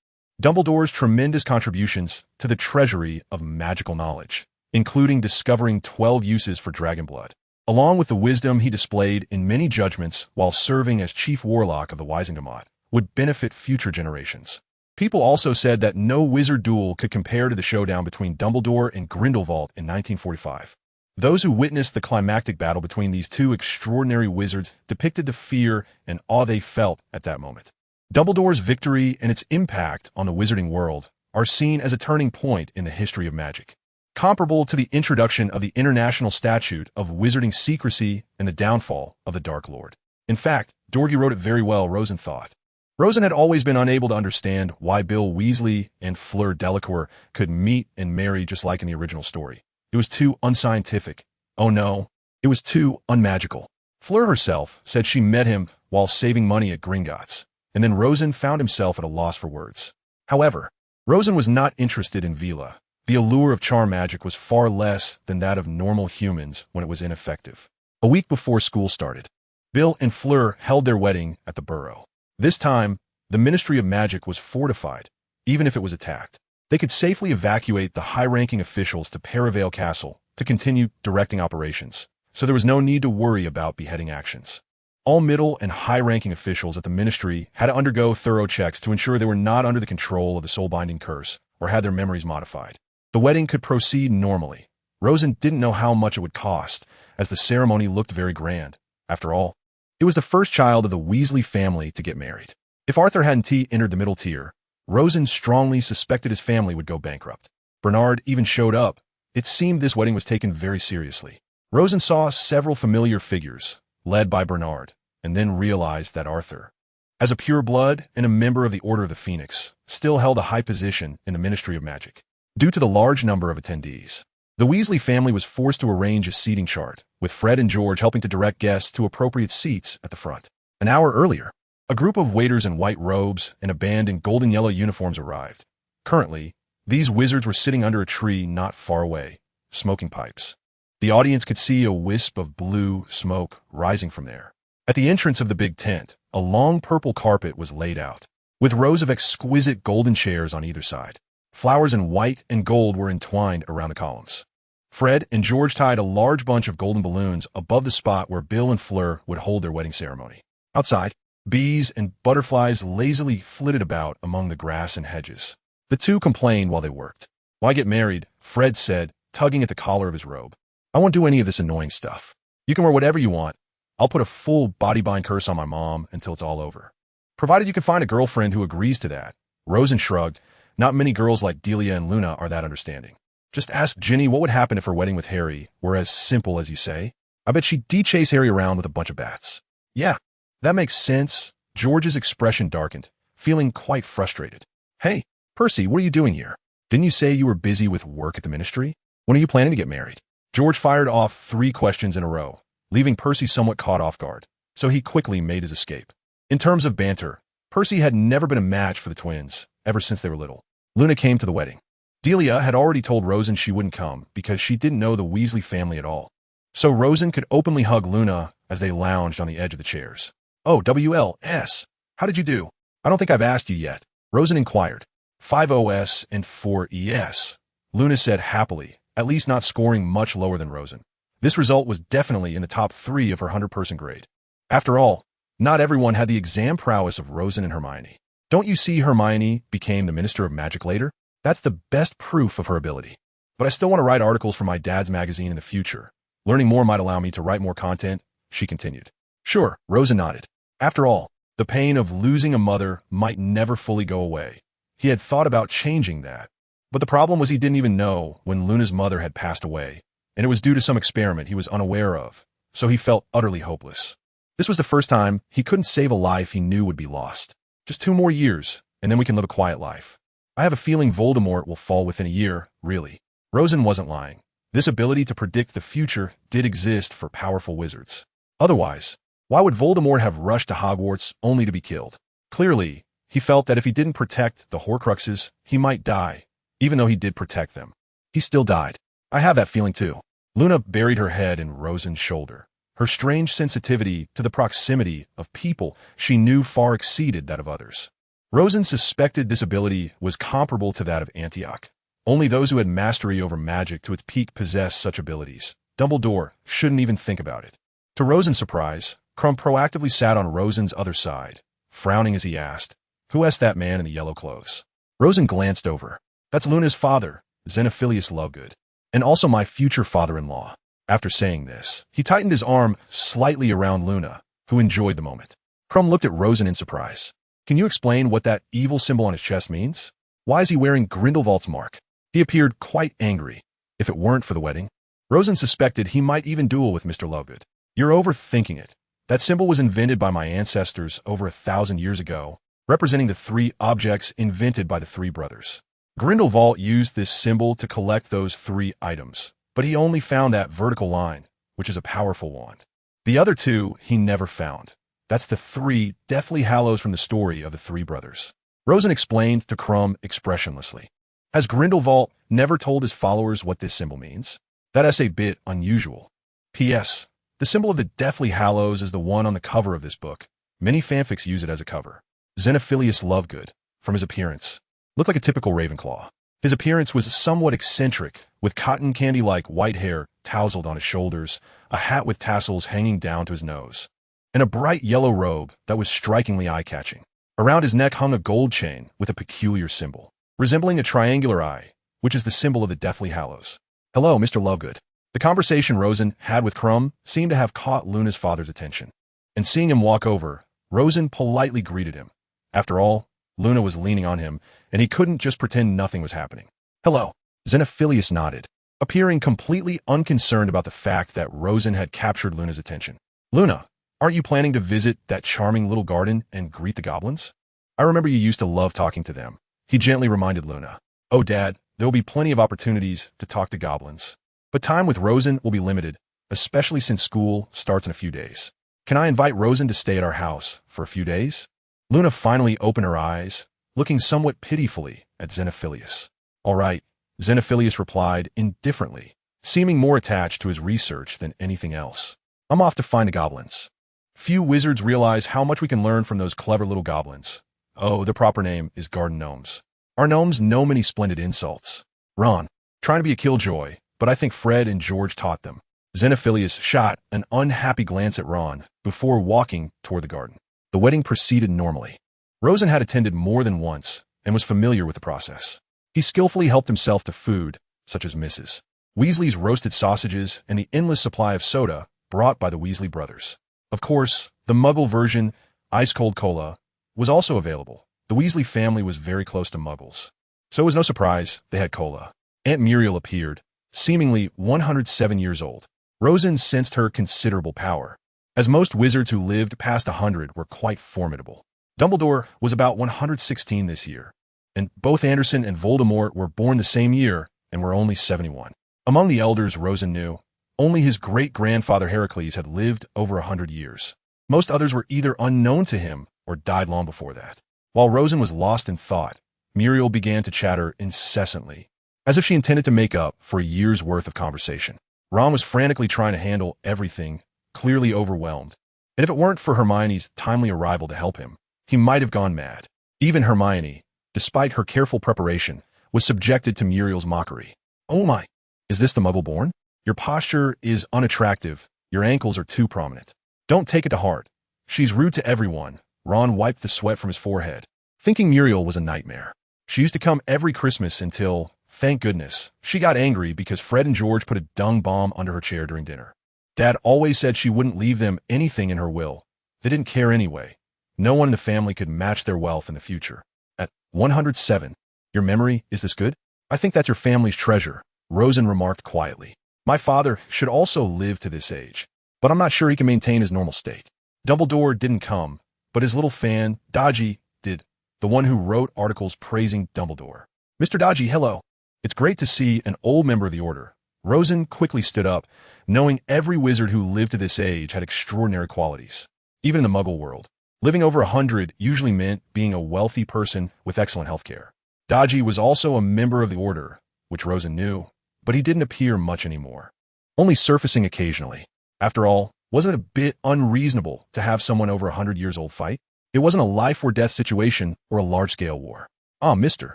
Dumbledore's tremendous contributions to the treasury of magical knowledge, including discovering 12 uses for dragon blood, along with the wisdom he displayed in many judgments while serving as chief warlock of the Wizengamot, would benefit future generations. People also said that no wizard duel could compare to the showdown between Dumbledore and Grindelwald in 1945. Those who witnessed the climactic battle between these two extraordinary wizards depicted the fear and awe they felt at that moment. Dumbledore's victory and its impact on the wizarding world are seen as a turning point in the history of magic, comparable to the introduction of the International Statute of Wizarding Secrecy and the downfall of the Dark Lord. In fact, Dorgy wrote it very well, Rosen thought. Rosen had always been unable to understand why Bill Weasley and Fleur Delacour could meet and marry just like in the original story. It was too unscientific. Oh no, it was too unmagical. Fleur herself said she met him while saving money at Gringotts, and then Rosen found himself at a loss for words. However, Rosen was not interested in Vila. The allure of charm magic was far less than that of normal humans when it was ineffective. A week before school started, Bill and Fleur held their wedding at the Burrow. This time, the Ministry of Magic was fortified, even if it was attacked. They could safely evacuate the high-ranking officials to Perivale Castle to continue directing operations, so there was no need to worry about beheading actions. All middle and high-ranking officials at the ministry had to undergo thorough checks to ensure they were not under the control of the soul-binding curse or had their memories modified. The wedding could proceed normally. Rosen didn't know how much it would cost, as the ceremony looked very grand. After all, it was the first child of the Weasley family to get married. If Arthur hadn't entered the middle tier, Rosen strongly suspected his family would go bankrupt. Bernard even showed up. It seemed this wedding was taken very seriously. Rosen saw several familiar figures, led by Bernard, and then realized that Arthur, as a pure blood and a member of the Order of the Phoenix, still held a high position in the Ministry of Magic. Due to the large number of attendees, the Weasley family was forced to arrange a seating chart, with Fred and George helping to direct guests to appropriate seats at the front. An hour earlier, a group of waiters in white robes and a band in golden yellow uniforms arrived. Currently, these wizards were sitting under a tree not far away, smoking pipes. The audience could see a wisp of blue smoke rising from there. At the entrance of the big tent, a long purple carpet was laid out, with rows of exquisite golden chairs on either side. Flowers in white and gold were entwined around the columns. Fred and George tied a large bunch of golden balloons above the spot where Bill and Fleur would hold their wedding ceremony. Outside, bees and butterflies lazily flitted about among the grass and hedges. The two complained while they worked. "Why get married?" Fred said, tugging at the collar of his robe. "I won't do any of this annoying stuff. You can wear whatever you want. I'll put a full body-bind curse on my mom until it's all over. Provided you can find a girlfriend who agrees to that." Rosen shrugged. Not many girls like Delia and Luna are that understanding. Just ask Ginny what would happen if her wedding with Harry were as simple as you say. I bet she'd chase Harry around with a bunch of bats. Yeah, that makes sense. George's expression darkened, feeling quite frustrated. "Hey, Percy, what are you doing here? Didn't you say you were busy with work at the ministry? When are you planning to get married?" George fired off 3 questions in a row. leaving Percy somewhat caught off guard, so he quickly made his escape. In terms of banter, Percy had never been a match for the twins, ever since they were little. Luna came to the wedding. Delia had already told Rosen she wouldn't come because she didn't know the Weasley family at all. So Rosen could openly hug Luna as they lounged on the edge of the chairs. "Oh, WLS, how did you do? I don't think I've asked you yet," Rosen inquired. 5 OS and 4 ES, Luna said happily, at least not scoring much lower than Rosen. This result was definitely in the top 3 of her 100-person grade. After all, not everyone had the exam prowess of Rosen and Hermione. Don't you see Hermione became the Minister of Magic later? That's the best proof of her ability. But I still want to write articles for my dad's magazine in the future. Learning more might allow me to write more content, she continued. Sure, Rosen nodded. After all, the pain of losing a mother might never fully go away. He had thought about changing that. But the problem was he didn't even know when Luna's mother had passed away, and it was due to some experiment he was unaware of, so he felt utterly hopeless. This was the first time he couldn't save a life he knew would be lost. Just 2 more years, and then we can live a quiet life. I have a feeling Voldemort will fall within a year, really. Rosen wasn't lying. This ability to predict the future did exist for powerful wizards. Otherwise, why would Voldemort have rushed to Hogwarts only to be killed? Clearly, he felt that if he didn't protect the Horcruxes, he might die, even though he did protect them. He still died. I have that feeling too. Luna buried her head in Rosen's shoulder. Her strange sensitivity to the proximity of people she knew far exceeded that of others. Rosen suspected this ability was comparable to that of Antioch. Only those who had mastery over magic to its peak possessed such abilities. Dumbledore shouldn't even think about it. To Rosen's surprise, Krum proactively sat on Rosen's other side, frowning as he asked, "Who asked that man in the yellow clothes?" Rosen glanced over. "That's Luna's father, Xenophilius Lovegood, and also my future father-in-law." After saying this, he tightened his arm slightly around Luna, who enjoyed the moment. Krum looked at Rosen in surprise. "Can you explain what that evil symbol on his chest means? Why is he wearing Grindelwald's mark?" He appeared quite angry. If it weren't for the wedding, Rosen suspected he might even duel with Mr. Lovegood. "You're overthinking it. That symbol was invented by my ancestors over 1,000 years ago, representing the 3 objects invented by the 3 brothers. Grindelwald used this symbol to collect those 3 items, but he only found that vertical line, which is a powerful wand. The other 2 he never found. That's the 3 Deathly Hallows from the story of the 3 brothers." Rosen explained to Krum expressionlessly. "Has Grindelwald never told his followers what this symbol means? That's a bit unusual. P.S. The symbol of the Deathly Hallows is the one on the cover of this book. Many fanfics use it as a cover. Xenophilius Lovegood, from his appearance, looked like a typical Ravenclaw. His appearance was somewhat eccentric, with cotton candy-like white hair tousled on his shoulders, a hat with tassels hanging down to his nose, and a bright yellow robe that was strikingly eye-catching. Around his neck hung a gold chain with a peculiar symbol, resembling a triangular eye, which is the symbol of the Deathly Hallows. "Hello, Mr. Lovegood." The conversation Rosen had with Krum seemed to have caught Luna's father's attention, and seeing him walk over, Rosen politely greeted him. After all, Luna was leaning on him, and he couldn't just pretend nothing was happening. "Hello." Xenophilius nodded, appearing completely unconcerned about the fact that Rosen had captured Luna's attention. "Luna, aren't you planning to visit that charming little garden and greet the goblins? I remember you used to love talking to them," he gently reminded Luna. "Oh, Dad, there will be plenty of opportunities to talk to goblins. But time with Rosen will be limited, especially since school starts in a few days. Can I invite Rosen to stay at our house for a few days?" Luna finally opened her eyes, looking somewhat pitifully at Xenophilius. "All right," Xenophilius replied indifferently, seeming more attached to his research than anything else. "I'm off to find the goblins. Few wizards realize how much we can learn from those clever little goblins. Oh, the proper name is garden gnomes. Our gnomes know many splendid insults. Ron, trying to be a killjoy, but I think Fred and George taught them." Xenophilius shot an unhappy glance at Ron before walking toward the garden. The wedding proceeded normally. Rosen had attended more than once and was familiar with the process. He skillfully helped himself to food, such as Mrs. Weasley's roasted sausages and the endless supply of soda brought by the Weasley brothers. Of course, the Muggle version, ice-cold cola, was also available. The Weasley family was very close to Muggles, so it was no surprise they had cola. Aunt Muriel appeared, seemingly 107 years old. Rosen sensed her considerable power, as most wizards who lived past 100 were quite formidable. Dumbledore was about 116 this year, and both Anderson and Voldemort were born the same year and were only 71. Among the elders Rosen knew, Only his great-grandfather Heracles had lived over 100 years. Most others were either unknown to him or died long before that. While Rosen was lost in thought, Muriel began to chatter incessantly, as if she intended to make up for a year's worth of conversation. Ron was frantically trying to handle everything, clearly overwhelmed. And if it weren't for Hermione's timely arrival to help him, he might have gone mad. Even Hermione, despite her careful preparation, was subjected to Muriel's mockery. "Oh my, is this the Muggle-born? Your posture is unattractive. Your ankles are too prominent. Don't take it to heart. She's rude to everyone." Ron wiped the sweat from his forehead, thinking Muriel was a nightmare. She used to come every Christmas until, thank goodness, she got angry because Fred and George put a dung bomb under her chair during dinner. Dad always said she wouldn't leave them anything in her will. They didn't care anyway. No one in the family could match their wealth in the future. At 107, your memory is this good? I think that's your family's treasure, Rosen remarked quietly. My father should also live to this age, but I'm not sure he can maintain his normal state. Dumbledore didn't come, but his little fan, Dodgy, did, the one who wrote articles praising Dumbledore. Mr. Dodgy, hello. It's great to see an old member of the Order. Rosen quickly stood up, knowing every wizard who lived to this age had extraordinary qualities. Even in the Muggle world, living over 100 usually meant being a wealthy person with excellent health care. Dodgy was also a member of the Order, which Rosen knew, but he didn't appear much anymore, only surfacing occasionally. After all, wasn't it a bit unreasonable to have someone over 100 years old fight? It wasn't a life-or-death situation or a large-scale war. Ah, Mr.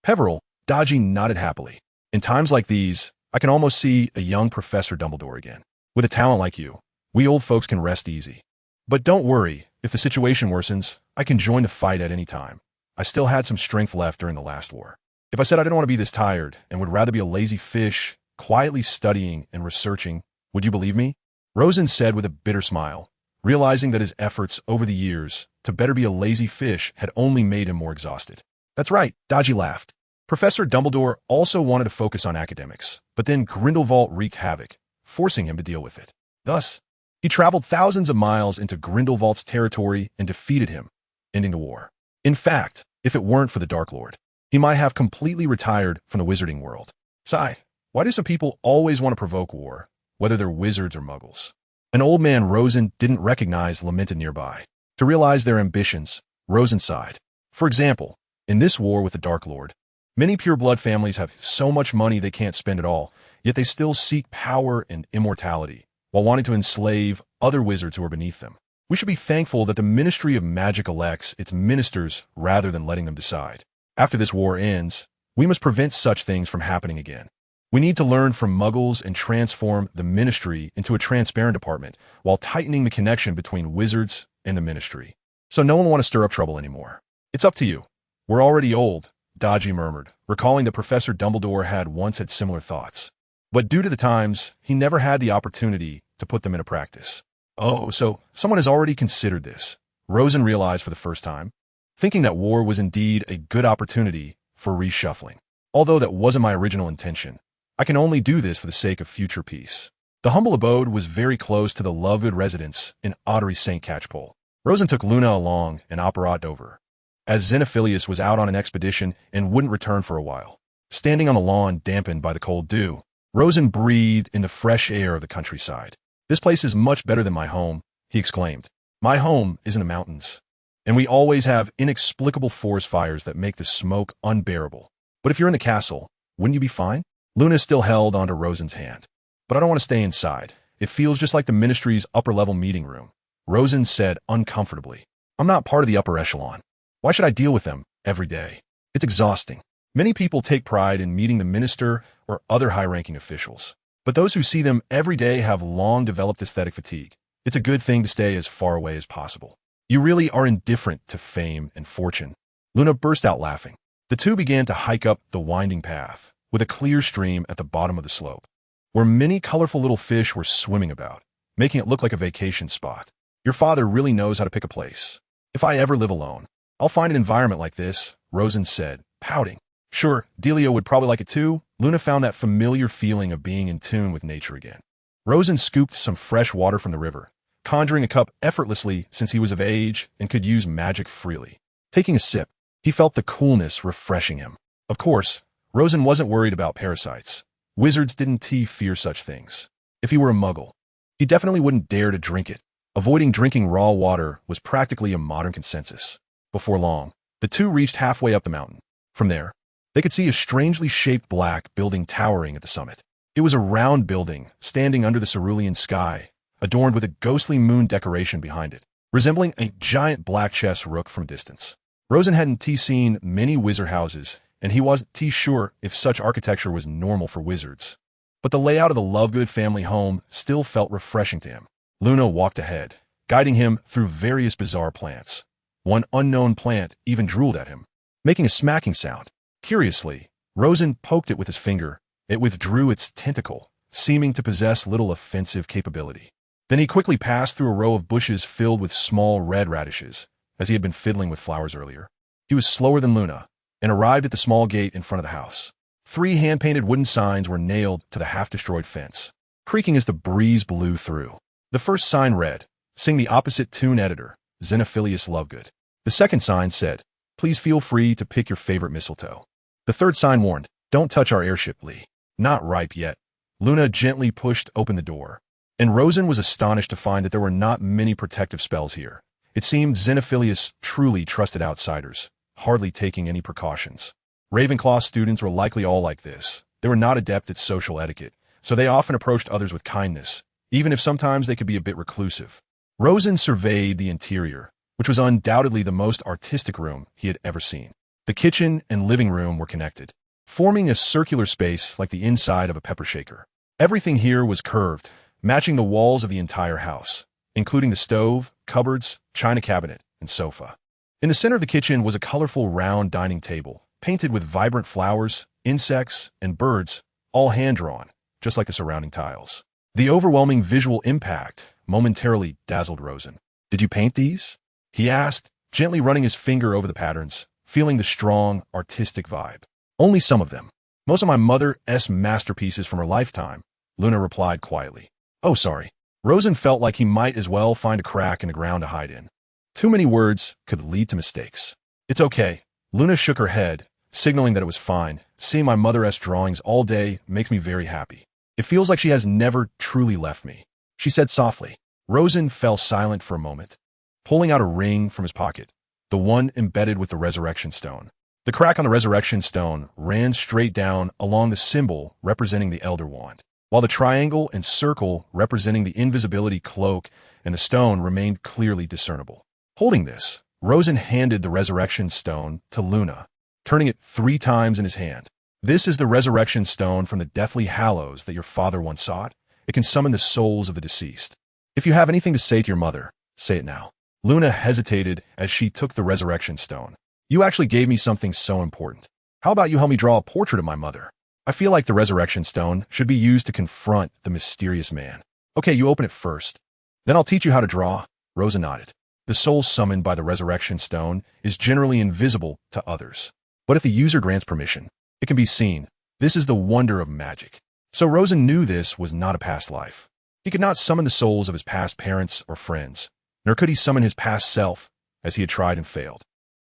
Peverell, Dodgy nodded happily. In times like these, I can almost see a young Professor Dumbledore again. With a talent like you, we old folks can rest easy. But don't worry, if the situation worsens, I can join the fight at any time. I still had some strength left during the last war. If I said I didn't want to be this tired and would rather be a lazy fish, quietly studying and researching, would you believe me? Rosen said with a bitter smile, realizing that his efforts over the years to better be a lazy fish had only made him more exhausted. That's right, Dodgy laughed. Professor Dumbledore also wanted to focus on academics, but then Grindelwald wreaked havoc, forcing him to deal with it. Thus, he traveled thousands of miles into Grindelwald's territory and defeated him, ending the war. In fact, if it weren't for the Dark Lord, he might have completely retired from the wizarding world. Sigh, why do some people always want to provoke war, whether they're wizards or muggles? An old man Rosen didn't recognize lamented nearby. To realize their ambitions, Rosen sighed. For example, in this war with the Dark Lord, many pure-blood families have so much money they can't spend it all, yet they still seek power and immortality, while wanting to enslave other wizards who are beneath them. We should be thankful that the Ministry of Magic elects its ministers rather than letting them decide. After this war ends, we must prevent such things from happening again. We need to learn from muggles and transform the Ministry into a transparent department, while tightening the connection between wizards and the Ministry. So no one will want to stir up trouble anymore. It's up to you. We're already old, Dodgy murmured, recalling that Professor Dumbledore had once had similar thoughts. But due to the times, he never had the opportunity to put them into practice. Oh, so someone has already considered this, Rosen realized for the first time, thinking that war was indeed a good opportunity for reshuffling. Although that wasn't my original intention, I can only do this for the sake of future peace. The humble abode was very close to the Lovegood residence in Ottery St. Catchpole. Rosen took Luna along and operated over, as Xenophilius was out on an expedition and wouldn't return for a while. Standing on the lawn dampened by the cold dew, Rosen breathed in the fresh air of the countryside. This place is much better than my home, he exclaimed. My home is in the mountains, and we always have inexplicable forest fires that make the smoke unbearable. But if you're in the castle, wouldn't you be fine? Luna still held onto Rosen's hand. But I don't want to stay inside. It feels just like the Ministry's upper-level meeting room, Rosen said uncomfortably. I'm not part of the upper echelon. Why should I deal with them every day? It's exhausting. Many people take pride in meeting the minister or other high-ranking officials, but those who see them every day have long developed aesthetic fatigue. It's a good thing to stay as far away as possible. You really are indifferent to fame and fortune. Luna burst out laughing. The two began to hike up the winding path, with a clear stream at the bottom of the slope, where many colorful little fish were swimming about, making it look like a vacation spot. Your father really knows how to pick a place. If I ever live alone, I'll find an environment like this, Rosen said, pouting. Sure, Delia would probably like it too. Luna found that familiar feeling of being in tune with nature again. Rosen scooped some fresh water from the river, conjuring a cup effortlessly since he was of age and could use magic freely. Taking a sip, he felt the coolness refreshing him. Of course, Rosen wasn't worried about parasites. Wizards didn't fear such things. If he were a muggle, he definitely wouldn't dare to drink it. Avoiding drinking raw water was practically a modern consensus. Before long, the two reached halfway up the mountain. From there, they could see a strangely shaped black building towering at the summit. It was a round building, standing under the cerulean sky, adorned with a ghostly moon decoration behind it, resembling a giant black chess rook from a distance. Rosen hadn't seen many wizard houses, and he wasn't sure if such architecture was normal for wizards. But the layout of the Lovegood family home still felt refreshing to him. Luna walked ahead, guiding him through various bizarre plants. One unknown plant even drooled at him, making a smacking sound. Curiously, Rosen poked it with his finger. It withdrew its tentacle, seeming to possess little offensive capability. Then he quickly passed through a row of bushes filled with small red radishes, as he had been fiddling with flowers earlier. He was slower than Luna, and arrived at the small gate in front of the house. 3 hand-painted wooden signs were nailed to the half-destroyed fence, creaking as the breeze blew through. The first sign read, "Sing the opposite tune editor, Xenophilius Lovegood." The second sign said, "Please feel free to pick your favorite mistletoe." The third sign warned, "Don't touch our airship, Lee. Not ripe yet." Luna gently pushed open the door, and Rosen was astonished to find that there were not many protective spells here. It seemed Xenophilius truly trusted outsiders, hardly taking any precautions. Ravenclaw students were likely all like this. They were not adept at social etiquette, so they often approached others with kindness, even if sometimes they could be a bit reclusive. Rosen surveyed the interior, which was undoubtedly the most artistic room he had ever seen. The kitchen and living room were connected, forming a circular space like the inside of a pepper shaker. Everything here was curved, matching the walls of the entire house, including the stove, cupboards, china cabinet, and sofa. In the center of the kitchen was a colorful round dining table, painted with vibrant flowers, insects, and birds, all hand-drawn, just like the surrounding tiles. The overwhelming visual impact momentarily dazzled Rosen. "Did you paint these?" he asked, gently running his finger over the patterns, feeling the strong, artistic vibe. "Only some of them. Most of my mother's masterpieces from her lifetime," Luna replied quietly. "Oh, sorry." Rosen felt like he might as well find a crack in the ground to hide in. Too many words could lead to mistakes. "It's okay." Luna shook her head, signaling that it was fine. "Seeing my mother's drawings all day makes me very happy. It feels like she has never truly left me," she said softly. Rosen fell silent for a moment, pulling out a ring from his pocket, the one embedded with the resurrection stone. The crack on the resurrection stone ran straight down along the symbol representing the Elder Wand, while the triangle and circle representing the invisibility cloak and the stone remained clearly discernible. Holding this, Rosen handed the resurrection stone to Luna, turning it 3 times in his hand. "This is the resurrection stone from the Deathly Hallows that your father once sought. It can summon the souls of the deceased. If you have anything to say to your mother, say it now." Luna hesitated as she took the resurrection stone. "You actually gave me something so important. How about you help me draw a portrait of my mother? I feel like the resurrection stone should be used to confront the mysterious man." "Okay, you open it first. Then I'll teach you how to draw." Rosen nodded. The soul summoned by the resurrection stone is generally invisible to others. But if the user grants permission, it can be seen. This is the wonder of magic. So Rosen knew this was not a past life. He could not summon the souls of his past parents or friends, nor could he summon his past self, as he had tried and failed.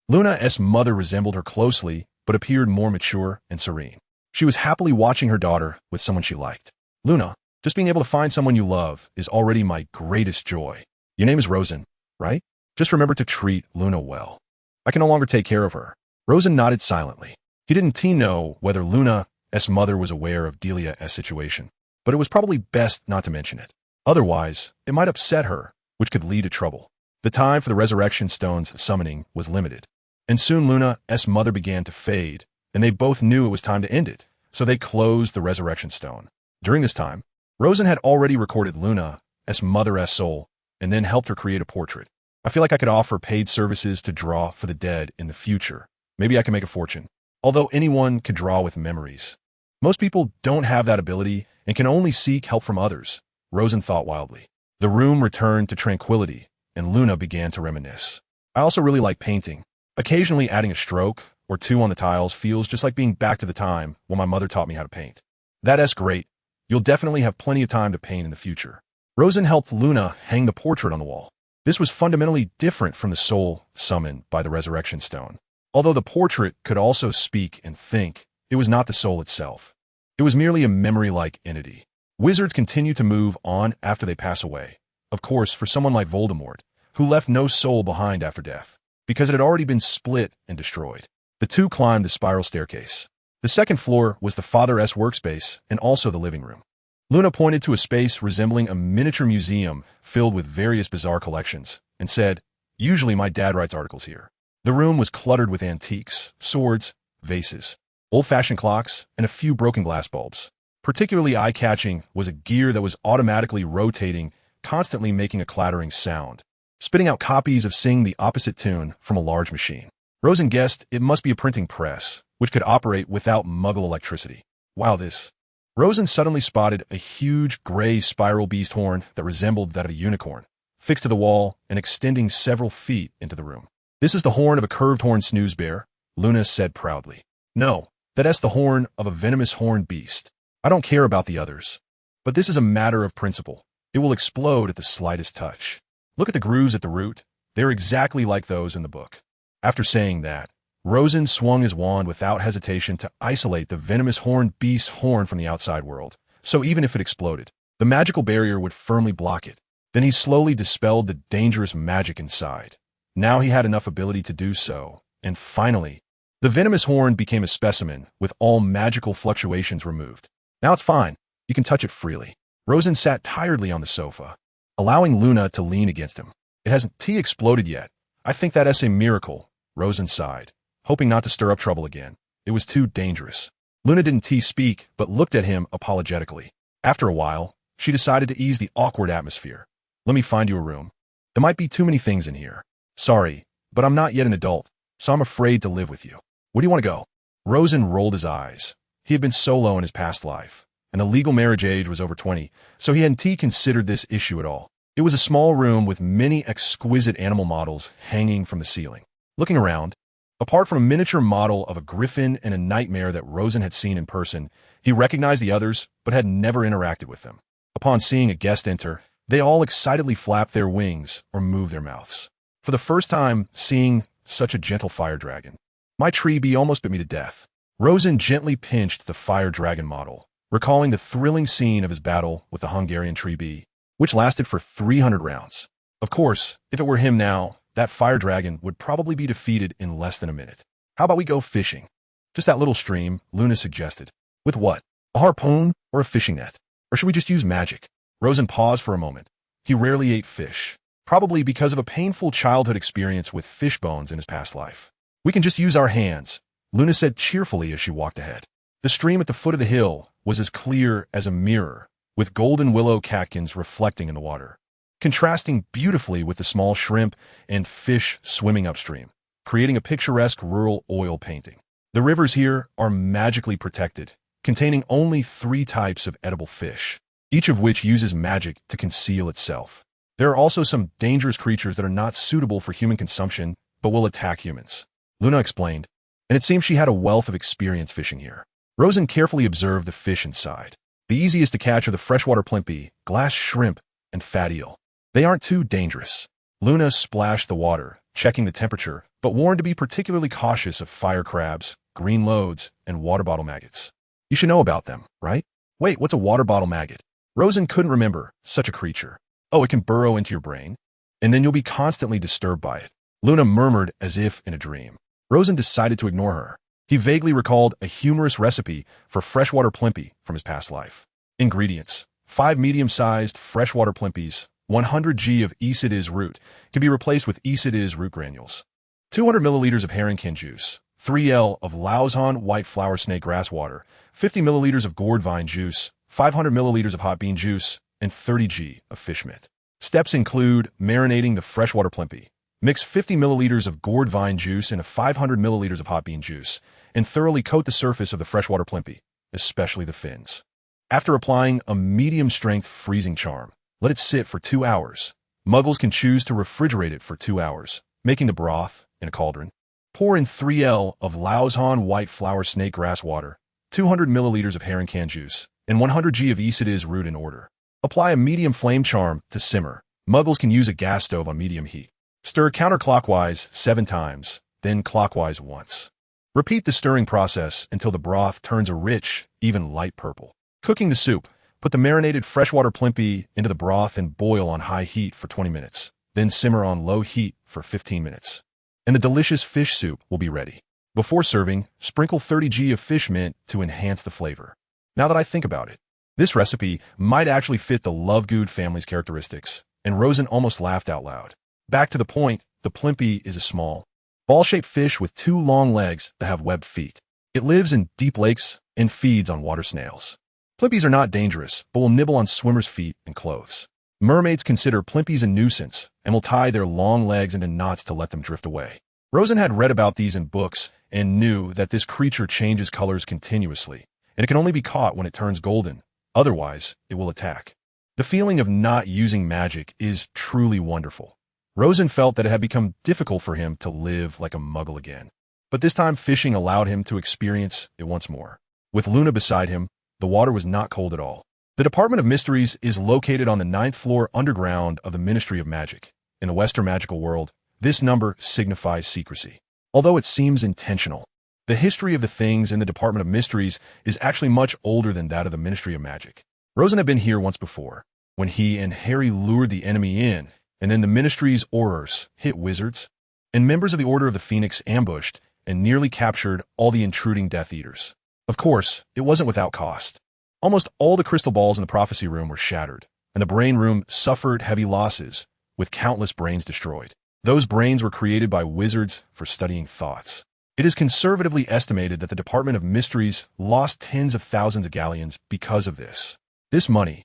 Luna's mother resembled her closely, but appeared more mature and serene. She was happily watching her daughter with someone she liked. "Luna, just being able to find someone you love is already my greatest joy. Your name is Rosen, right? Just remember to treat Luna well. I can no longer take care of her." Rosen nodded silently. He didn't know whether Luna's mother was aware of Delia's situation, but it was probably best not to mention it. Otherwise, it might upset her, which could lead to trouble. The time for the resurrection stone's summoning was limited, and soon Luna's mother began to fade, and they both knew it was time to end it, so they closed the resurrection stone. During this time, Rosen had already recorded Luna's mother's soul, and then helped her create a portrait. "I feel like I could offer paid services to draw for the dead in the future. Maybe I can make a fortune." Although anyone could draw with memories, most people don't have that ability and can only seek help from others, Rosen thought wildly. The room returned to tranquility, and Luna began to reminisce. "I also really like painting. Occasionally adding a stroke or 2 on the tiles feels just like being back to the time when my mother taught me how to paint." "That's great. You'll definitely have plenty of time to paint in the future." Rosen helped Luna hang the portrait on the wall. This was fundamentally different from the soul summoned by the resurrection stone. Although the portrait could also speak and think, it was not the soul itself. It was merely a memory-like entity. Wizards continue to move on after they pass away. Of course, for someone like Voldemort, who left no soul behind after death, because it had already been split and destroyed. The two climbed the spiral staircase. The second floor was the Father's workspace and also the living room. Luna pointed to a space resembling a miniature museum filled with various bizarre collections and said, "Usually my dad writes articles here." The room was cluttered with antiques, swords, vases, old-fashioned clocks, and a few broken glass bulbs. Particularly eye-catching was a gear that was automatically rotating, constantly making a clattering sound, spitting out copies of Sing the Opposite Tune from a large machine. Rosen guessed it must be a printing press, which could operate without Muggle electricity. Wow, this. Rosen suddenly spotted a huge gray spiral beast horn that resembled that of a unicorn, fixed to the wall and extending several feet into the room. "This is the horn of a curved horned snooze bear," Luna said proudly. "No, that's the horn of a venomous horned beast. I don't care about the others. But this is a matter of principle. It will explode at the slightest touch. Look at the grooves at the root. They're exactly like those in the book." After saying that, Rosen swung his wand without hesitation to isolate the venomous horned beast's horn from the outside world, so even if it exploded, the magical barrier would firmly block it. Then he slowly dispelled the dangerous magic inside. Now he had enough ability to do so, and finally, the venomous horn became a specimen with all magical fluctuations removed. "Now it's fine. You can touch it freely." Rosen sat tiredly on the sofa, allowing Luna to lean against him. "It hasn't exploded yet. I think that's a miracle," Rosen sighed, hoping not to stir up trouble again. It was too dangerous. Luna didn't speak, but looked at him apologetically. After a while, she decided to ease the awkward atmosphere. "Let me find you a room. There might be too many things in here. Sorry, but I'm not yet an adult, so I'm afraid to live with you. Where do you want to go?" Rosen rolled his eyes. He had been solo in his past life, and the legal marriage age was over 20, so he hadn't considered this issue at all. It was a small room with many exquisite animal models hanging from the ceiling. Looking around, apart from a miniature model of a griffin and a nightmare that Rosen had seen in person, he recognized the others but had never interacted with them. Upon seeing a guest enter, they all excitedly flapped their wings or moved their mouths. For the first time, seeing such a gentle fire dragon. "My tree bee almost bit me to death." Rosen gently pinched the fire dragon model, recalling the thrilling scene of his battle with the Hungarian tree bee, which lasted for 300 rounds. Of course, if it were him now, that fire dragon would probably be defeated in less than a minute. "How about we go fishing?" "Just that little stream," Luna suggested. "With what? A harpoon or a fishing net? Or should we just use magic?" Rosen paused for a moment. He rarely ate fish, probably because of a painful childhood experience with fish bones in his past life. "We can just use our hands," Luna said cheerfully as she walked ahead. The stream at the foot of the hill was as clear as a mirror, with golden willow catkins reflecting in the water, contrasting beautifully with the small shrimp and fish swimming upstream, creating a picturesque rural oil painting. The rivers here are magically protected, containing only 3 types of edible fish, each of which uses magic to conceal itself. There are also some dangerous creatures that are not suitable for human consumption, but will attack humans, Luna explained, and it seems she had a wealth of experience fishing here. Rosen carefully observed the fish inside. The easiest to catch are the freshwater plimpy, glass shrimp, and fat eel. They aren't too dangerous. Luna splashed the water, checking the temperature, but warned to be particularly cautious of fire crabs, green lodes, and water bottle maggots. "You should know about them, right?" "Wait, what's a water bottle maggot?" Rosen couldn't remember such a creature. "Oh, it can burrow into your brain, and then you'll be constantly disturbed by it," Luna murmured as if in a dream. Rosen decided to ignore her. He vaguely recalled a humorous recipe for freshwater plimpy from his past life. Ingredients: 5 medium-sized freshwater plimpies, 100 g of ISurvived root, can be replaced with ISurvived root granules, 200 milliliters of herring can juice, 3 L of Lauzon white flower snake grass water, 50 milliliters of gourd vine juice, 500 milliliters of hot bean juice, and 30 g of fish mitt. Steps include marinating the freshwater plimpy. Mix 50 milliliters of gourd vine juice into 500 milliliters of hot bean juice, and thoroughly coat the surface of the freshwater plimpy, especially the fins. After applying a medium-strength freezing charm, let it sit for 2 hours. Muggles can choose to refrigerate it for 2 hours, making the broth in a cauldron. Pour in 3 L of Lauzon white flower snake grass water, 200 milliliters of herring can juice, and 100 g of ISurvived root in order. Apply a medium flame charm to simmer. Muggles can use a gas stove on medium heat. Stir counterclockwise 7 times, then clockwise once. Repeat the stirring process until the broth turns a rich, even light purple. Cooking the soup, put Put the marinated freshwater plimpy into the broth and boil on high heat for 20 minutes. Then simmer on low heat for 15 minutes. And the delicious fish soup will be ready. Before serving, sprinkle 30 g of fish mint to enhance the flavor. Now that I think about it, this recipe might actually fit the Lovegood family's characteristics, and Rosen almost laughed out loud. Back to the point, the plimpy is a small, ball-shaped fish with 2 long legs that have webbed feet. It lives in deep lakes and feeds on water snails. Plimpies are not dangerous, but will nibble on swimmers' feet and clothes. Mermaids consider plimpies a nuisance and will tie their long legs into knots to let them drift away. Rosen had read about these in books and knew that this creature changes colors continuously, and it can only be caught when it turns golden. Otherwise, it will attack. The feeling of not using magic is truly wonderful. Rosen felt that it had become difficult for him to live like a muggle again. But this time fishing allowed him to experience it once more. With Luna beside him, the water was not cold at all. The Department of Mysteries is located on the 9th floor underground of the Ministry of Magic. In the Western magical world, this number signifies secrecy. Although it seems intentional, the history of the things in the Department of Mysteries is actually much older than that of the Ministry of Magic. Rosen had been here once before, when he and Harry lured the enemy in, and then the Ministry's Aurors hit wizards, and members of the Order of the Phoenix ambushed and nearly captured all the intruding Death Eaters. Of course, it wasn't without cost. Almost all the crystal balls in the prophecy room were shattered, and the brain room suffered heavy losses, with countless brains destroyed. Those brains were created by wizards for studying thoughts. It is conservatively estimated that the Department of Mysteries lost tens of thousands of galleons because of this. This money,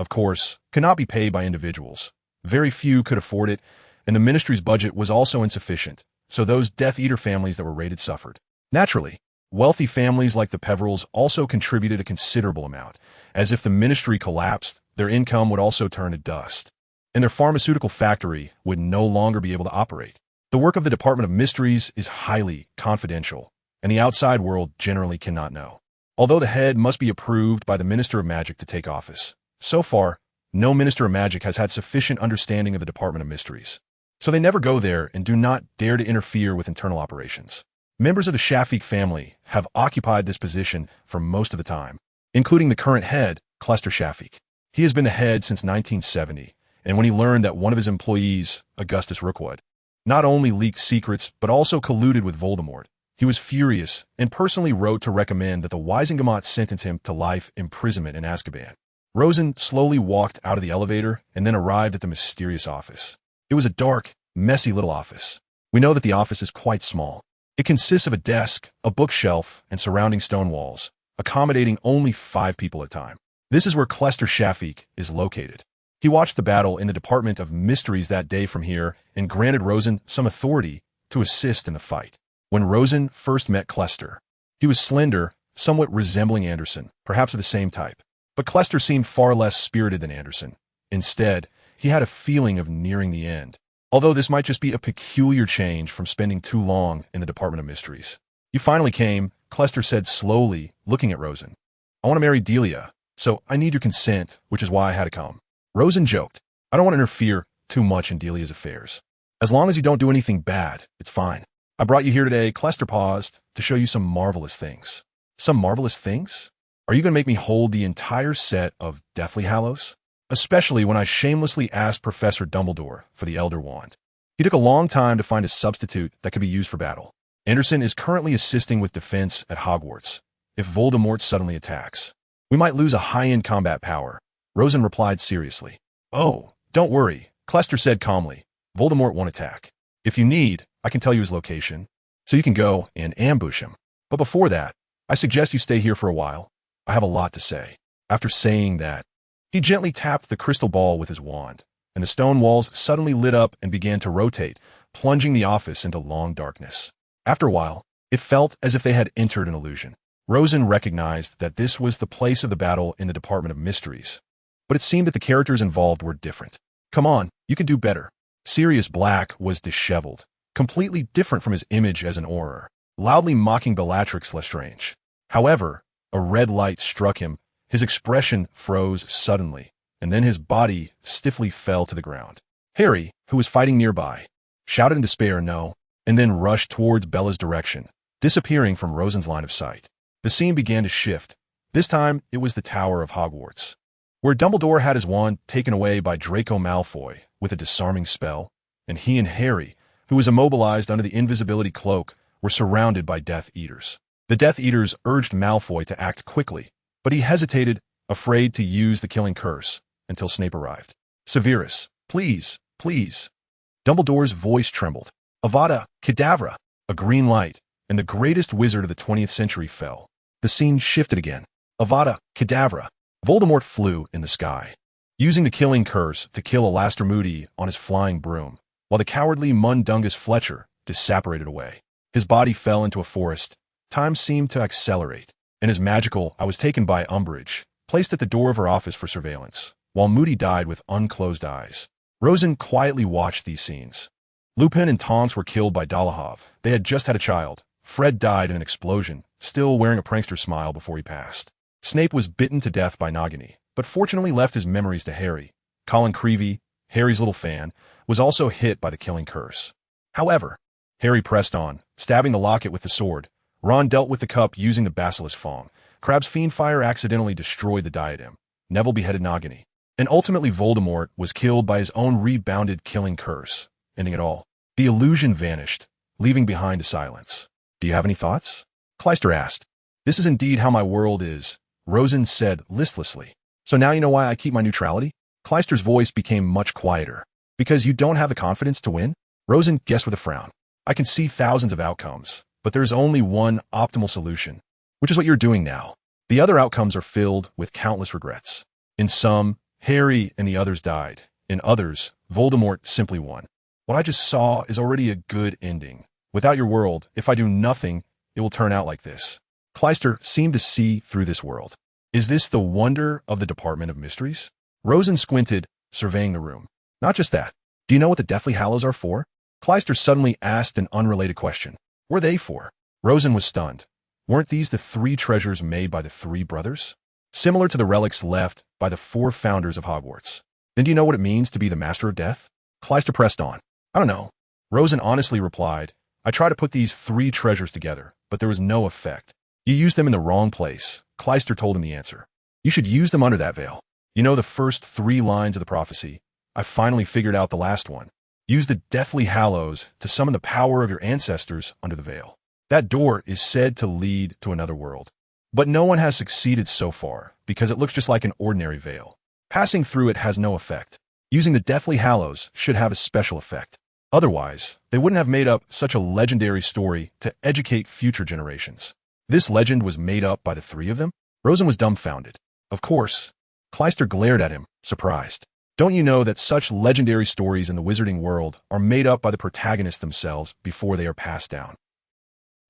of course, cannot be paid by individuals. Very few could afford it, and the Ministry's budget was also insufficient, so those Death Eater families that were raided suffered. Naturally, wealthy families like the Peverils also contributed a considerable amount, as if the Ministry collapsed, their income would also turn to dust, and their pharmaceutical factory would no longer be able to operate. The work of the Department of Mysteries is highly confidential, and the outside world generally cannot know. Although the head must be approved by the Minister of Magic to take office, so far, no Minister of Magic has had sufficient understanding of the Department of Mysteries, so they never go there and do not dare to interfere with internal operations. Members of the Shafik family have occupied this position for most of the time, including the current head, Clester Shafik. He has been the head since 1970, and when he learned that one of his employees, Augustus Rookwood, not only leaked secrets but also colluded with Voldemort, he was furious and personally wrote to recommend that the Wisengamot sentence him to life imprisonment in Azkaban. Rosen slowly walked out of the elevator and then arrived at the mysterious office. It was a dark, messy little office. We know that the office is quite small. It consists of a desk, a bookshelf, and surrounding stone walls, accommodating only 5 people at a time. This is where Clester Shafik is located. He watched the battle in the Department of Mysteries that day from here and granted Rosen some authority to assist in the fight. When Rosen first met Clester, he was slender, somewhat resembling Anderson, perhaps of the same type. But Clester seemed far less spirited than Anderson. Instead, he had a feeling of nearing the end, although this might just be a peculiar change from spending too long in the Department of Mysteries. "You finally came," Clester said slowly, looking at Rosen. "I want to marry Delia, so I need your consent, which is why I had to come." Rosen joked, "I don't want to interfere too much in Delia's affairs. As long as you don't do anything bad, it's fine. I brought you here today," Clester paused, "to show you some marvelous things." "Some marvelous things? Are you going to make me hold the entire set of Deathly Hallows? Especially when I shamelessly asked Professor Dumbledore for the Elder Wand. He took a long time to find a substitute that could be used for battle. Anderson is currently assisting with defense at Hogwarts. If Voldemort suddenly attacks, we might lose a high-end combat power." Rosen replied seriously. "Oh, don't worry," Clester said calmly. "Voldemort won't attack. If you need, I can tell you his location, so you can go and ambush him. But before that, I suggest you stay here for a while. I have a lot to say." After saying that, he gently tapped the crystal ball with his wand, and the stone walls suddenly lit up and began to rotate, plunging the office into long darkness. After a while, it felt as if they had entered an illusion. Rosen recognized that this was the place of the battle in the Department of Mysteries, but it seemed that the characters involved were different. "Come on, you can do better." Sirius Black was disheveled, completely different from his image as an Auror, loudly mocking Bellatrix Lestrange. However, a red light struck him, his expression froze suddenly, and then his body stiffly fell to the ground. Harry, who was fighting nearby, shouted in despair "No," and then rushed towards Bella's direction, disappearing from Rosen's line of sight. The scene began to shift. This time, it was the Tower of Hogwarts. where Dumbledore had his wand taken away by Draco Malfoy with a disarming spell, and he and Harry, who was immobilized under the invisibility cloak, were surrounded by Death Eaters. The Death Eaters urged Malfoy to act quickly, but he hesitated, afraid to use the killing curse, until Snape arrived. Severus, please, please. Dumbledore's voice trembled. Avada, Kedavra, a green light, and the greatest wizard of the 20th century fell. The scene shifted again. Avada, Kedavra. Voldemort flew in the sky, using the killing curse to kill Alastair Moody on his flying broom, while the cowardly Mundungus Fletcher disapparated away. His body fell into a forest. Time seemed to accelerate, and as magical, I was taken by Umbridge, placed at the door of her office for surveillance, while Moody died with unclosed eyes. Rosen quietly watched these scenes. Lupin and Tonks were killed by Dolohov. They had just had a child. Fred died in an explosion, still wearing a prankster smile before he passed. Snape was bitten to death by Nagini, but fortunately left his memories to Harry. Colin Creevey, Harry's little fan, was also hit by the killing curse. However, Harry pressed on, stabbing the locket with the sword. Ron dealt with the cup using the basilisk fong. Crabbe's fiendfire accidentally destroyed the diadem. Neville beheaded Nagini. And ultimately Voldemort was killed by his own rebounded killing curse, ending it all. The illusion vanished, leaving behind a silence. Do you have any thoughts? Clyster asked. This is indeed how my world is, Rosen said listlessly. So now you know why I keep my neutrality? Clyster's voice became much quieter. Because you don't have the confidence to win? Rosen guessed with a frown. I can see thousands of outcomes, but there's only one optimal solution, which is what you're doing now. The other outcomes are filled with countless regrets. In some, Harry and the others died. In others, Voldemort simply won. What I just saw is already a good ending. Without your world, if I do nothing, it will turn out like this. Clyster seemed to see through this world. Is this the wonder of the Department of Mysteries? Rosen squinted, surveying the room. Not just that. Do you know what the Deathly Hallows are for? Clyster suddenly asked an unrelated question. What are they for? Rosen was stunned. Weren't these the 3 treasures made by the 3 brothers? Similar to the relics left by the 4 founders of Hogwarts. Then do you know what it means to be the Master of Death? Clyster pressed on. I don't know. Rosen honestly replied, I tried to put these 3 treasures together, but there was no effect. You used them in the wrong place. Clyster told him the answer. You should use them under that veil. You know the first 3 lines of the prophecy. I finally figured out the last one. Use the Deathly Hallows to summon the power of your ancestors under the veil. That door is said to lead to another world. But no one has succeeded so far, because it looks just like an ordinary veil. Passing through it has no effect. Using the Deathly Hallows should have a special effect. Otherwise, they wouldn't have made up such a legendary story to educate future generations. This legend was made up by the 3 of them? Rosen was dumbfounded. Of course. Clyster glared at him, surprised. Don't you know that such legendary stories in the wizarding world are made up by the protagonists themselves before they are passed down?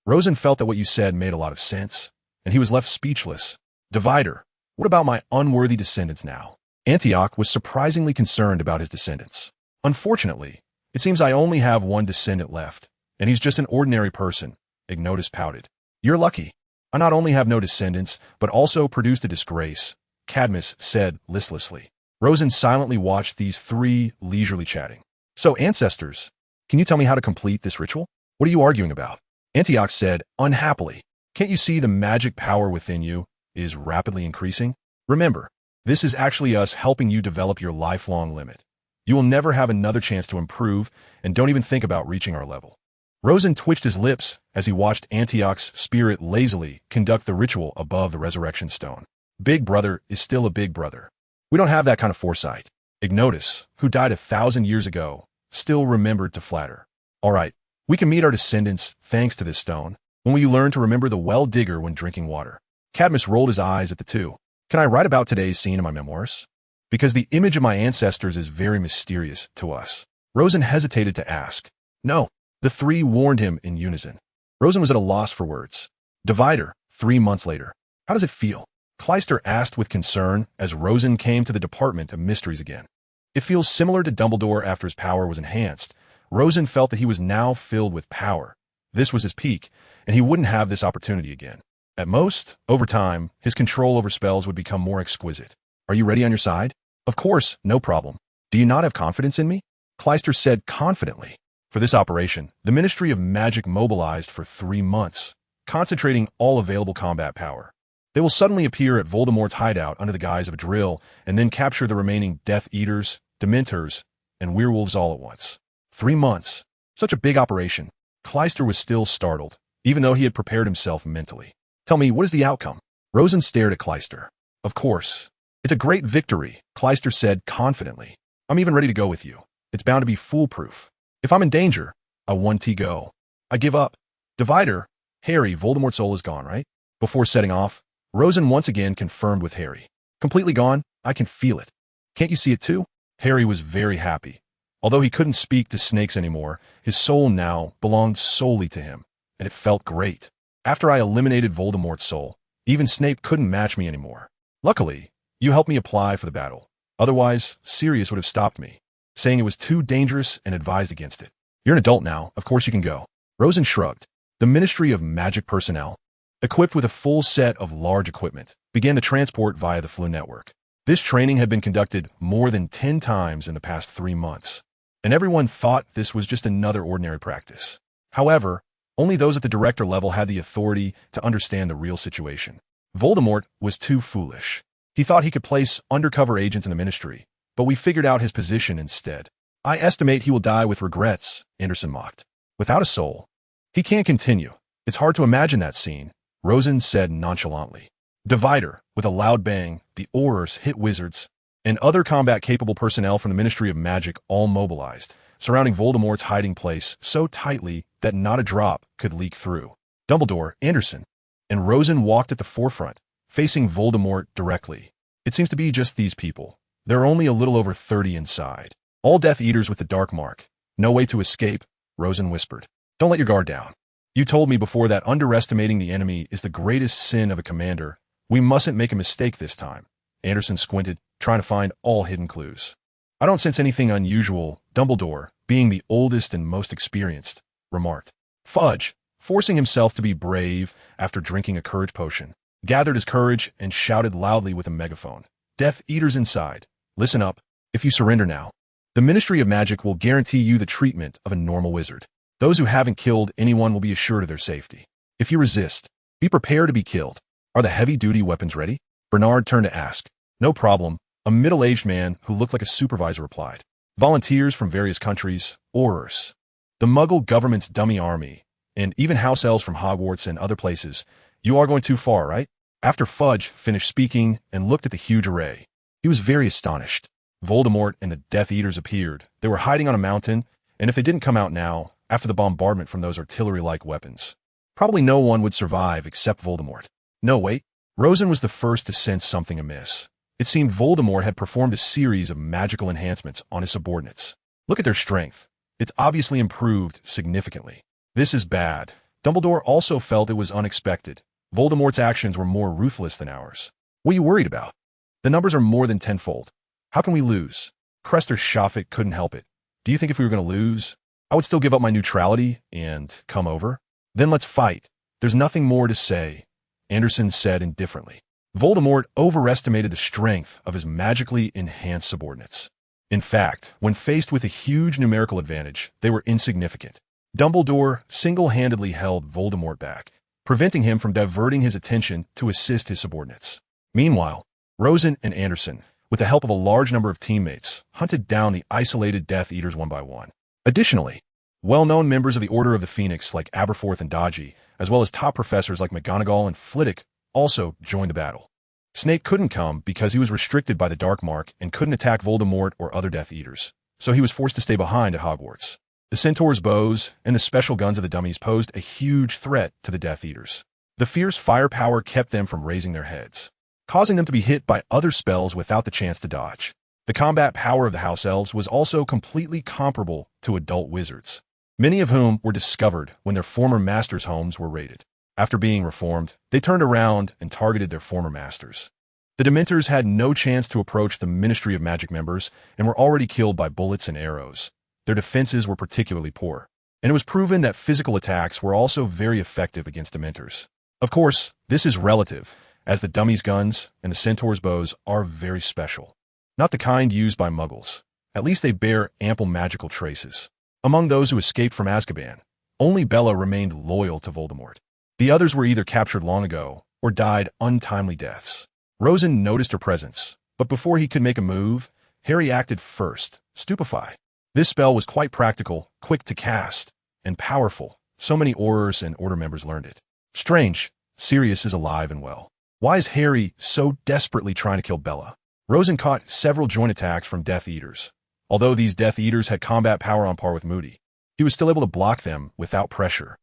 Rosen felt that what you said made a lot of sense, and he was left speechless. Divider, what about my unworthy descendants now? Antioch was surprisingly concerned about his descendants. Unfortunately, it seems I only have one descendant left, and he's just an ordinary person, Ignotus pouted. You're lucky. I not only have no descendants, but also produced a disgrace, Cadmus said listlessly. Rosen silently watched these 3 leisurely chatting. So, ancestors, can you tell me how to complete this ritual? What are you arguing about? Antioch said, unhappily. Can't you see the magic power within you is rapidly increasing? Remember, this is actually us helping you develop your lifelong limit. You will never have another chance to improve, and don't even think about reaching our level. Rosen twitched his lips as he watched Antioch's spirit lazily conduct the ritual above the resurrection stone. Big Brother is still a big brother. We don't have that kind of foresight. Ignotus, who died 1,000 years ago, still remembered to flatter. All right, we can meet our descendants thanks to this stone. When will you learn to remember the well digger when drinking water? Cadmus rolled his eyes at the 2. Can I write about today's scene in my memoirs? Because the image of my ancestors is very mysterious to us. Rosen hesitated to ask. No. The 3 warned him in unison. Rosen was at a loss for words. Divider, 3 months later. How does it feel? Clyster asked with concern as Rosen came to the Department of Mysteries again. It feels similar to Dumbledore after his power was enhanced. Rosen felt that he was now filled with power. This was his peak, and he wouldn't have this opportunity again. At most, over time, his control over spells would become more exquisite. Are you ready on your side? Of course, no problem. Do you not have confidence in me? Clyster said confidently. For this operation, the Ministry of Magic mobilized for 3 months, concentrating all available combat power. They will suddenly appear at Voldemort's hideout under the guise of a drill and then capture the remaining Death Eaters, Dementors, and Werewolves all at once. 3 months. Such a big operation. Clyster was still startled, even though he had prepared himself mentally. Tell me, what is the outcome? Rosen stared at Clyster. Of course. It's a great victory, Clyster said confidently. I'm even ready to go with you. It's bound to be foolproof. If I'm in danger, I 1T go. I give up. Divider, Harry, Voldemort's soul is gone, right? Before setting off, Rosen once again confirmed with Harry. Completely gone? I can feel it. Can't you see it too? Harry was very happy. Although he couldn't speak to snakes anymore, his soul now belonged solely to him, and it felt great. After I eliminated Voldemort's soul, even Snape couldn't match me anymore. Luckily, you helped me apply for the battle. Otherwise, Sirius would have stopped me, saying it was too dangerous and advised against it. You're an adult now, of course you can go. Rosen shrugged. The Ministry of Magic personnel, equipped with a full set of large equipment, began the transport via the Flu network. This training had been conducted more than 10 times in the past 3 months, and everyone thought this was just another ordinary practice. However, only those at the director level had the authority to understand the real situation. Voldemort was too foolish. He thought he could place undercover agents in the Ministry, but we figured out his position instead. I estimate he will die with regrets, Anderson mocked. Without a soul. He can't continue. It's hard to imagine that scene, Rosen said nonchalantly. Divider, with a loud bang, the Aurors hit wizards, and other combat-capable personnel from the Ministry of Magic all mobilized, surrounding Voldemort's hiding place so tightly that not a drop could leak through. Dumbledore, Anderson, and Rosen walked at the forefront, facing Voldemort directly. It seems to be just these people. There are only a little over 30 inside. All Death Eaters with the Dark Mark. No way to escape, Rosen whispered. Don't let your guard down. You told me before that underestimating the enemy is the greatest sin of a commander. We mustn't make a mistake this time. Anderson squinted, trying to find all hidden clues. I don't sense anything unusual, Dumbledore, being the oldest and most experienced, remarked. Fudge, forcing himself to be brave after drinking a courage potion, gathered his courage and shouted loudly with a megaphone. Death Eaters inside, listen up. If you surrender now, the Ministry of Magic will guarantee you the treatment of a normal wizard. Those who haven't killed anyone will be assured of their safety. If you resist, be prepared to be killed. Are the heavy-duty weapons ready? Bernard turned to ask. No problem, a middle-aged man who looked like a supervisor replied. Volunteers from various countries, Aurors, the Muggle government's dummy army, and even house elves from Hogwarts and other places. You are going too far, right? After Fudge finished speaking and looked at the huge array, he was very astonished. Voldemort and the Death Eaters appeared. They were hiding on a mountain, and if they didn't come out now, after the bombardment from those artillery-like weapons, probably no one would survive except Voldemort. No, wait. Rosen was the first to sense something amiss. It seemed Voldemort had performed a series of magical enhancements on his subordinates. Look at their strength. It's obviously improved significantly. This is bad. Dumbledore also felt it was unexpected. Voldemort's actions were more ruthless than ours. What are you worried about? The numbers are more than tenfold. How can we lose? Crester Shoffick couldn't help it. Do you think if we were going to lose, I would still give up my neutrality and come over? Then let's fight. There's nothing more to say, Anderson said indifferently. Voldemort overestimated the strength of his magically enhanced subordinates. In fact, when faced with a huge numerical advantage, they were insignificant. Dumbledore single-handedly held Voldemort back, preventing him from diverting his attention to assist his subordinates. Meanwhile, Rosen and Anderson, with the help of a large number of teammates, hunted down the isolated Death Eaters one by one. Additionally, well-known members of the Order of the Phoenix like Aberforth and Dodgy, as well as top professors like McGonagall and Flitwick, also joined the battle. Snape couldn't come because he was restricted by the Dark Mark and couldn't attack Voldemort or other Death Eaters, so he was forced to stay behind at Hogwarts. The Centaur's bows and the special guns of the dummies posed a huge threat to the Death Eaters. The fierce firepower kept them from raising their heads, causing them to be hit by other spells without the chance to dodge. The combat power of the House Elves was also completely comparable to adult wizards, many of whom were discovered when their former masters' homes were raided. After being reformed, they turned around and targeted their former masters. The Dementors had no chance to approach the Ministry of Magic members and were already killed by bullets and arrows. Their defenses were particularly poor, and it was proven that physical attacks were also very effective against Dementors. Of course, this is relative, as the dummies' guns and the Centaur's bows are very special. Not the kind used by Muggles. At least they bear ample magical traces. Among those who escaped from Azkaban, only Bella remained loyal to Voldemort. The others were either captured long ago or died untimely deaths. Rosen noticed her presence, but before he could make a move, Harry acted first, Stupefy. This spell was quite practical, quick to cast, and powerful. So many Aurors and Order members learned it. Strange, Sirius is alive and well. Why is Harry so desperately trying to kill Bella? Rosen caught several joint attacks from Death Eaters. Although these Death Eaters had combat power on par with Moody, he was still able to block them without pressure.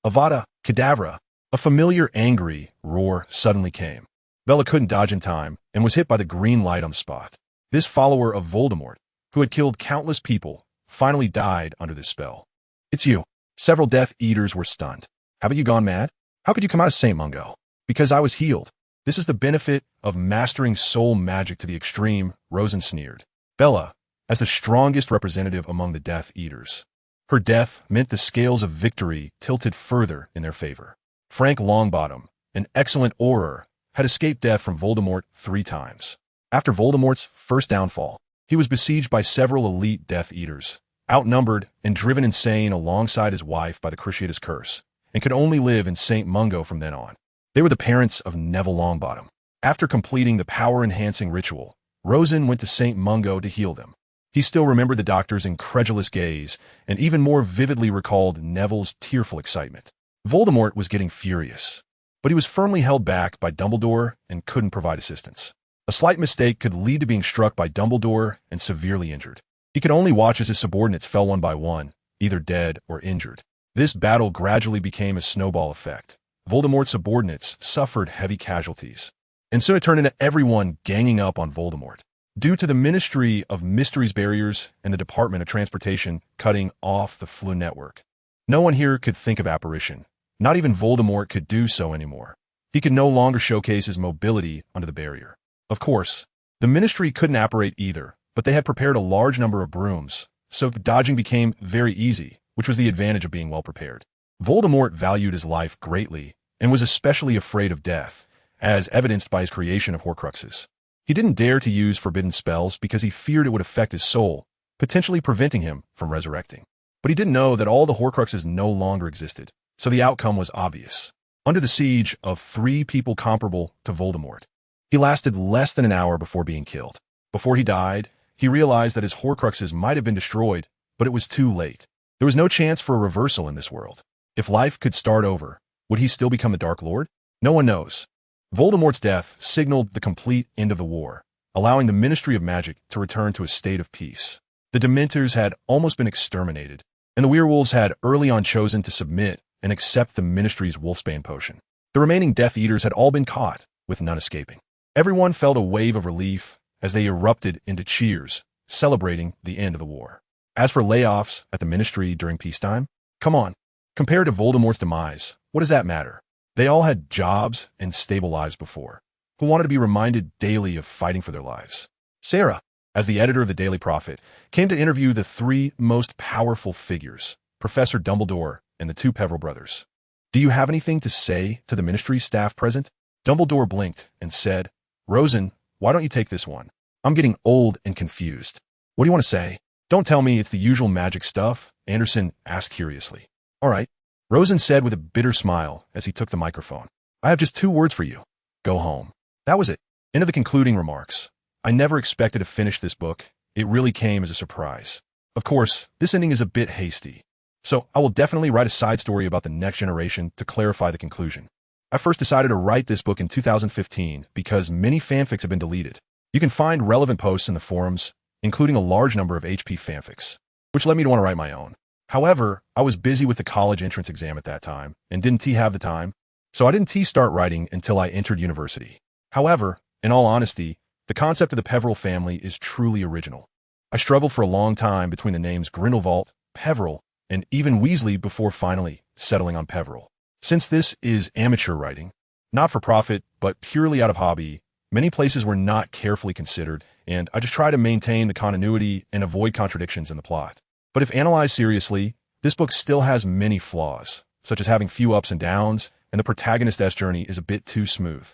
Avada, Kedavra. A familiar angry roar suddenly came. Bella couldn't dodge in time and was hit by the green light on the spot. This follower of Voldemort, who had killed countless people, finally died under this spell. It's you. Several Death Eaters were stunned. Haven't you gone mad? How could you come out of St. Mungo? Because I was healed. This is the benefit of mastering soul magic to the extreme, Rosen sneered. Bella, as the strongest representative among the Death Eaters. Her death meant the scales of victory tilted further in their favor. Frank Longbottom, an excellent Auror, had escaped death from Voldemort 3 times. After Voldemort's first downfall, he was besieged by several elite Death Eaters, outnumbered and driven insane alongside his wife by the Cruciatus Curse, and could only live in St. Mungo from then on. They were the parents of Neville Longbottom. After completing the power-enhancing ritual, Rosen went to St. Mungo to heal them. He still remembered the doctor's incredulous gaze and even more vividly recalled Neville's tearful excitement. Voldemort was getting furious, but he was firmly held back by Dumbledore and couldn't provide assistance. A slight mistake could lead to being struck by Dumbledore and severely injured. He could only watch as his subordinates fell one by one, either dead or injured. This battle gradually became a snowball effect. Voldemort's subordinates suffered heavy casualties, and soon it turned into everyone ganging up on Voldemort. Due to the Ministry of Mysteries barriers and the Department of Transportation cutting off the Floo network, no one here could think of apparition. Not even Voldemort could do so anymore. He could no longer showcase his mobility under the barrier. Of course, the Ministry couldn't apparate either, but they had prepared a large number of brooms, so dodging became very easy, which was the advantage of being well prepared. Voldemort valued his life greatly and was especially afraid of death, as evidenced by his creation of Horcruxes. He didn't dare to use forbidden spells because he feared it would affect his soul, potentially preventing him from resurrecting. But he didn't know that all the Horcruxes no longer existed, so the outcome was obvious. Under the siege of 3 people comparable to Voldemort, he lasted less than an hour before being killed. Before he died, he realized that his Horcruxes might have been destroyed, but it was too late. There was no chance for a reversal in this world. If life could start over, would he still become the Dark Lord? No one knows. Voldemort's death signaled the complete end of the war, allowing the Ministry of Magic to return to a state of peace. The Dementors had almost been exterminated, and the werewolves had early on chosen to submit and accept the Ministry's Wolfsbane potion. The remaining Death Eaters had all been caught, with none escaping. Everyone felt a wave of relief as they erupted into cheers, celebrating the end of the war. As for layoffs at the Ministry during peacetime, come on, compared to Voldemort's demise, what does that matter? They all had jobs and stable lives before, who wanted to be reminded daily of fighting for their lives. Sarah, as the editor of the Daily Prophet, came to interview the 3 most powerful figures, Professor Dumbledore and the 2 Peverell brothers. Do you have anything to say to the Ministry staff present? Dumbledore blinked and said, Rosen, why don't you take this one? I'm getting old and confused. What do you want to say? Don't tell me it's the usual magic stuff, Anderson asked curiously. All right, Rosen said with a bitter smile as he took the microphone. I have just 2 words for you. Go home. That was it. Into the concluding remarks. I never expected to finish this book. It really came as a surprise. Of course, this ending is a bit hasty, so I will definitely write a side story about the next generation to clarify the conclusion. I first decided to write this book in 2015 because many fanfics have been deleted. You can find relevant posts in the forums, including a large number of HP fanfics, which led me to want to write my own. However, I was busy with the college entrance exam at that time and didn't have the time, so I didn't start writing until I entered university. However, in all honesty, the concept of the Peverell family is truly original. I struggled for a long time between the names Grindelwald, Peverell, and even Weasley before finally settling on Peverell. Since this is amateur writing, not for profit, but purely out of hobby, many places were not carefully considered, and I just try to maintain the continuity and avoid contradictions in the plot. But if analyzed seriously, this book still has many flaws, such as having few ups and downs, and the protagonist's journey is a bit too smooth.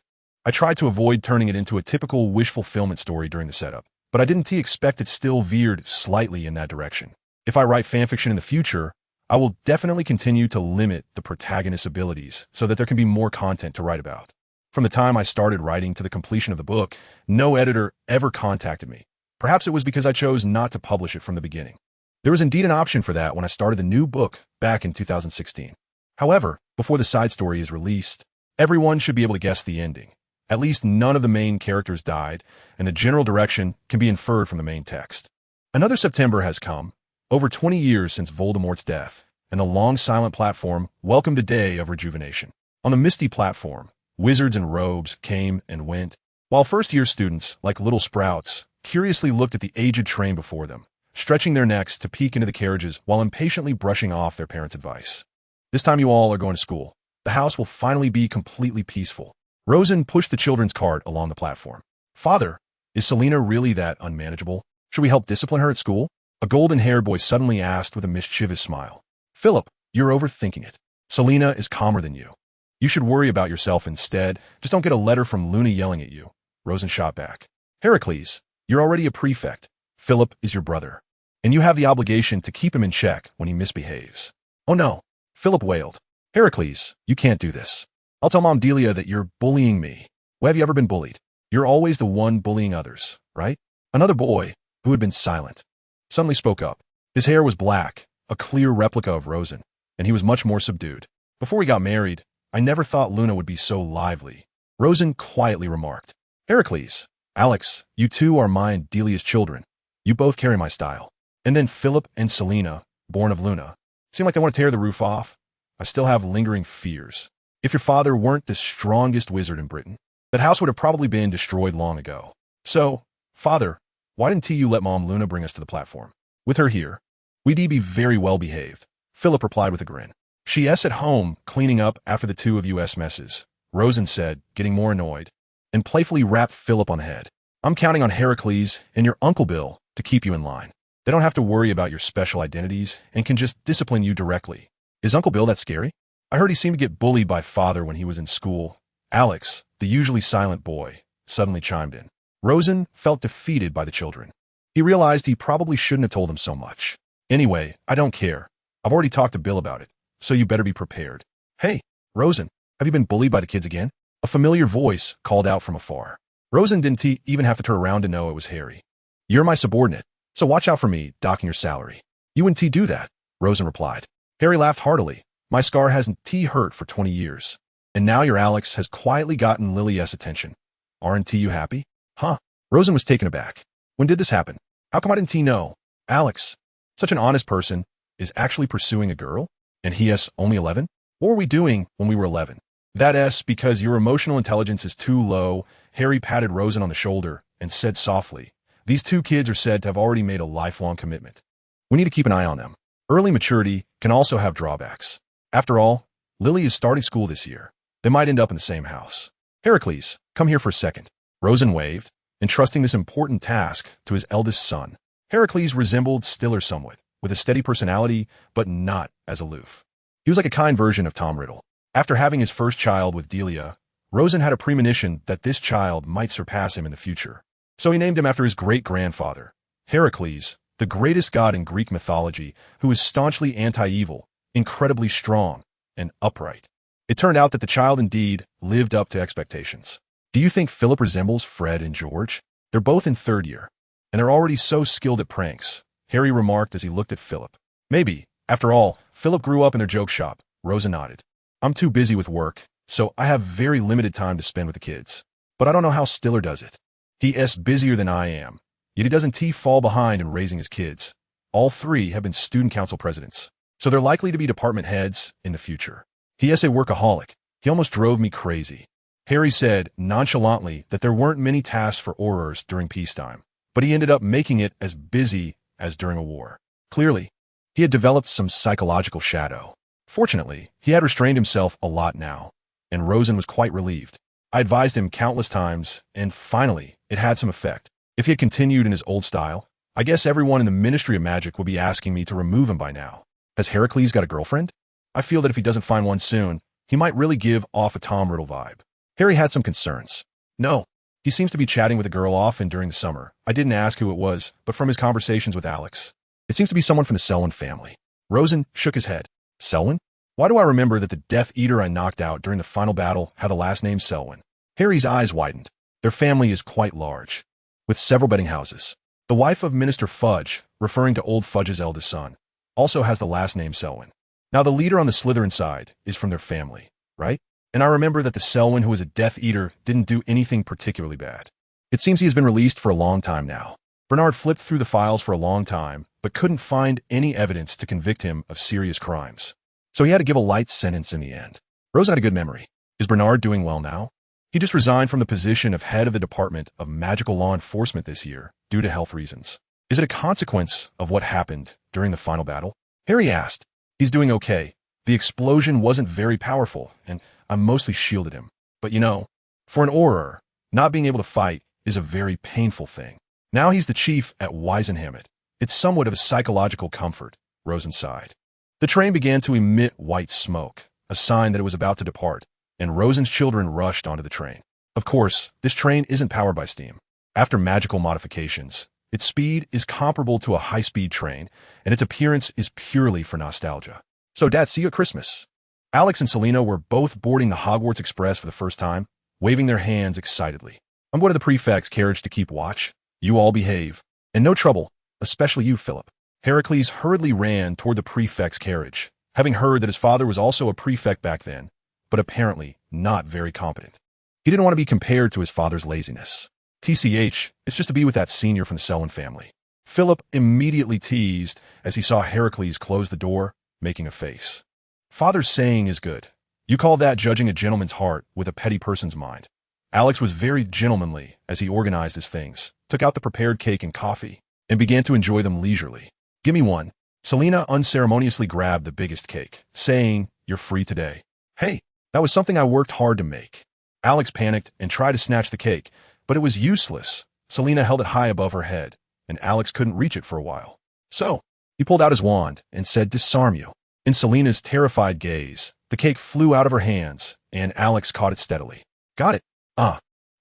I tried to avoid turning it into a typical wish fulfillment story during the setup, but I didn't expect it still veered slightly in that direction. If I write fanfiction in the future, I will definitely continue to limit the protagonist's abilities so that there can be more content to write about. From the time I started writing to the completion of the book, no editor ever contacted me. Perhaps it was because I chose not to publish it from the beginning. There was indeed an option for that when I started the new book back in 2016. However, before the side story is released, everyone should be able to guess the ending. At least none of the main characters died, and the general direction can be inferred from the main text. Another September has come, over 20 years since Voldemort's death, and the long silent platform welcomed a day of rejuvenation. On the misty platform, wizards in robes came and went, while first-year students, like little sprouts, curiously looked at the aged train before them, stretching their necks to peek into the carriages while impatiently brushing off their parents' advice. This time you all are going to school. The house will finally be completely peaceful. Rosen pushed the children's cart along the platform. Father, is Selena really that unmanageable? Should we help discipline her at school? A golden-haired boy suddenly asked with a mischievous smile. Philip, you're overthinking it. Selena is calmer than you. You should worry about yourself instead. Just don't get a letter from Luna yelling at you. Rosen shot back. Heracles, you're already a prefect. Philip is your brother, and you have the obligation to keep him in check when he misbehaves. Oh no, Philip wailed. Heracles, you can't do this. I'll tell Mom Delia that you're bullying me. Well, have you ever been bullied? You're always the one bullying others, right? Another boy, who had been silent, suddenly spoke up. His hair was black, a clear replica of Rosen, and he was much more subdued. Before we got married, I never thought Luna would be so lively. Rosen quietly remarked. Heracles, Alex, you two are my and Delia's children. You both carry my style. And then Philip and Selena, born of Luna, seem like they want to tear the roof off. I still have lingering fears. If your father weren't the strongest wizard in Britain, that house would have probably been destroyed long ago. So, Father, why didn't you let Mom Luna bring us to the platform? With her here, we'd be very well behaved. Philip replied with a grin. She's at home, cleaning up after the two of you messes, Rosen said, getting more annoyed, and playfully rapped Philip on the head. I'm counting on Heracles and your Uncle Bill to keep you in line. They don't have to worry about your special identities and can just discipline you directly. Is Uncle Bill that scary? I heard he seemed to get bullied by Father when he was in school. Alex, the usually silent boy, suddenly chimed in. Rosen felt defeated by the children. He realized he probably shouldn't have told them so much. Anyway, I don't care. I've already talked to Bill about it, so you better be prepared. Hey, Rosen, have you been bullied by the kids again? A familiar voice called out from afar. Rosen didn't even have to turn around to know it was Harry. You're my subordinate, so watch out for me docking your salary. You wouldn't do that, Rosen replied. Harry laughed heartily. My scar hasn't hurt for 20 years. And now your Alex has quietly gotten Lily's attention. Aren't you happy? Huh? Rosen was taken aback. When did this happen? How come I didn't know? Alex, such an honest person, is actually pursuing a girl? And he's only 11? What were we doing when we were 11? That's because your emotional intelligence is too low. Harry patted Rosen on the shoulder and said softly, these two kids are said to have already made a lifelong commitment. We need to keep an eye on them. Early maturity can also have drawbacks. After all, Lily is starting school this year. They might end up in the same house. Heracles, come here for a second. Rosen waved, entrusting this important task to his eldest son. Heracles resembled Stiller somewhat, with a steady personality, but not as aloof. He was like a kind version of Tom Riddle. After having his first child with Delia, Rosen had a premonition that this child might surpass him in the future. So he named him after his great-grandfather, Heracles, the greatest god in Greek mythology, who is staunchly anti-evil, incredibly strong, and upright. It turned out that the child indeed lived up to expectations. Do you think Philip resembles Fred and George? They're both in third year, and they're already so skilled at pranks, Harry remarked as he looked at Philip. Maybe. After all, Philip grew up in their joke shop. Rosen nodded. I'm too busy with work, so I have very limited time to spend with the kids. But I don't know how Stiller does it. He is busier than I am, yet he doesn't fall behind in raising his kids. All three have been student council presidents, so they're likely to be department heads in the future. He is a workaholic. He almost drove me crazy. Harry said nonchalantly that there weren't many tasks for Aurors during peacetime, but he ended up making it as busy as during a war. Clearly, he had developed some psychological shadow. Fortunately, he had restrained himself a lot now, and Rosen was quite relieved. I advised him countless times, and finally, it had some effect. If he had continued in his old style, I guess everyone in the Ministry of Magic would be asking me to remove him by now. Has Heracles got a girlfriend? I feel that if he doesn't find one soon, he might really give off a Tom Riddle vibe. Harry had some concerns. No, he seems to be chatting with a girl often during the summer. I didn't ask who it was, but from his conversations with Alex, it seems to be someone from the Selwyn family. Rosen shook his head. Selwyn? Why do I remember that the Death Eater I knocked out during the final battle had the last name Selwyn? Harry's eyes widened. Their family is quite large, with several betting houses. The wife of Minister Fudge, referring to old Fudge's eldest son, also has the last name Selwyn. Now the leader on the Slytherin side is from their family, right? And I remember that the Selwyn who was a Death Eater didn't do anything particularly bad. It seems he has been released for a long time now. Bernard flipped through the files for a long time, but couldn't find any evidence to convict him of serious crimes. So he had to give a light sentence in the end. Rose had a good memory. Is Bernard doing well now? He just resigned from the position of head of the Department of Magical Law Enforcement this year due to health reasons. Is it a consequence of what happened during the final battle? Harry asked. He's doing okay. The explosion wasn't very powerful, and I mostly shielded him. But you know, for an Auror, not being able to fight is a very painful thing. Now he's the chief at Weisenhammett. It's somewhat of a psychological comfort, Rosen sighed. The train began to emit white smoke, a sign that it was about to depart, and Rosen's children rushed onto the train. Of course, this train isn't powered by steam. After magical modifications, its speed is comparable to a high-speed train, and its appearance is purely for nostalgia. So Dad, see you at Christmas. Alex and Selena were both boarding the Hogwarts Express for the first time, waving their hands excitedly. I'm going to the prefect's carriage to keep watch. You all behave. And no trouble, especially you, Philip. Heracles hurriedly ran toward the prefect's carriage, having heard that his father was also a prefect back then, but apparently not very competent. He didn't want to be compared to his father's laziness. TCH, it's just to be with that senior from the Selwyn family. Philip immediately teased as he saw Heracles close the door, making a face. Father's saying is good. You call that judging a gentleman's heart with a petty person's mind. Alex was very gentlemanly as he organized his things, took out the prepared cake and coffee, and began to enjoy them leisurely. Give me one. Selena unceremoniously grabbed the biggest cake, saying, You're free today. Hey, that was something I worked hard to make. Alex panicked and tried to snatch the cake, but it was useless. Selena held it high above her head, and Alex couldn't reach it for a while. So, he pulled out his wand and said, Disarm you. In Selena's terrified gaze, the cake flew out of her hands, and Alex caught it steadily. Got it.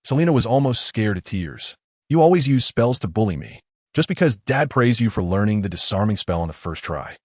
Selena was almost scared to tears. You always use spells to bully me, just because Dad praised you for learning the disarming spell on the first try.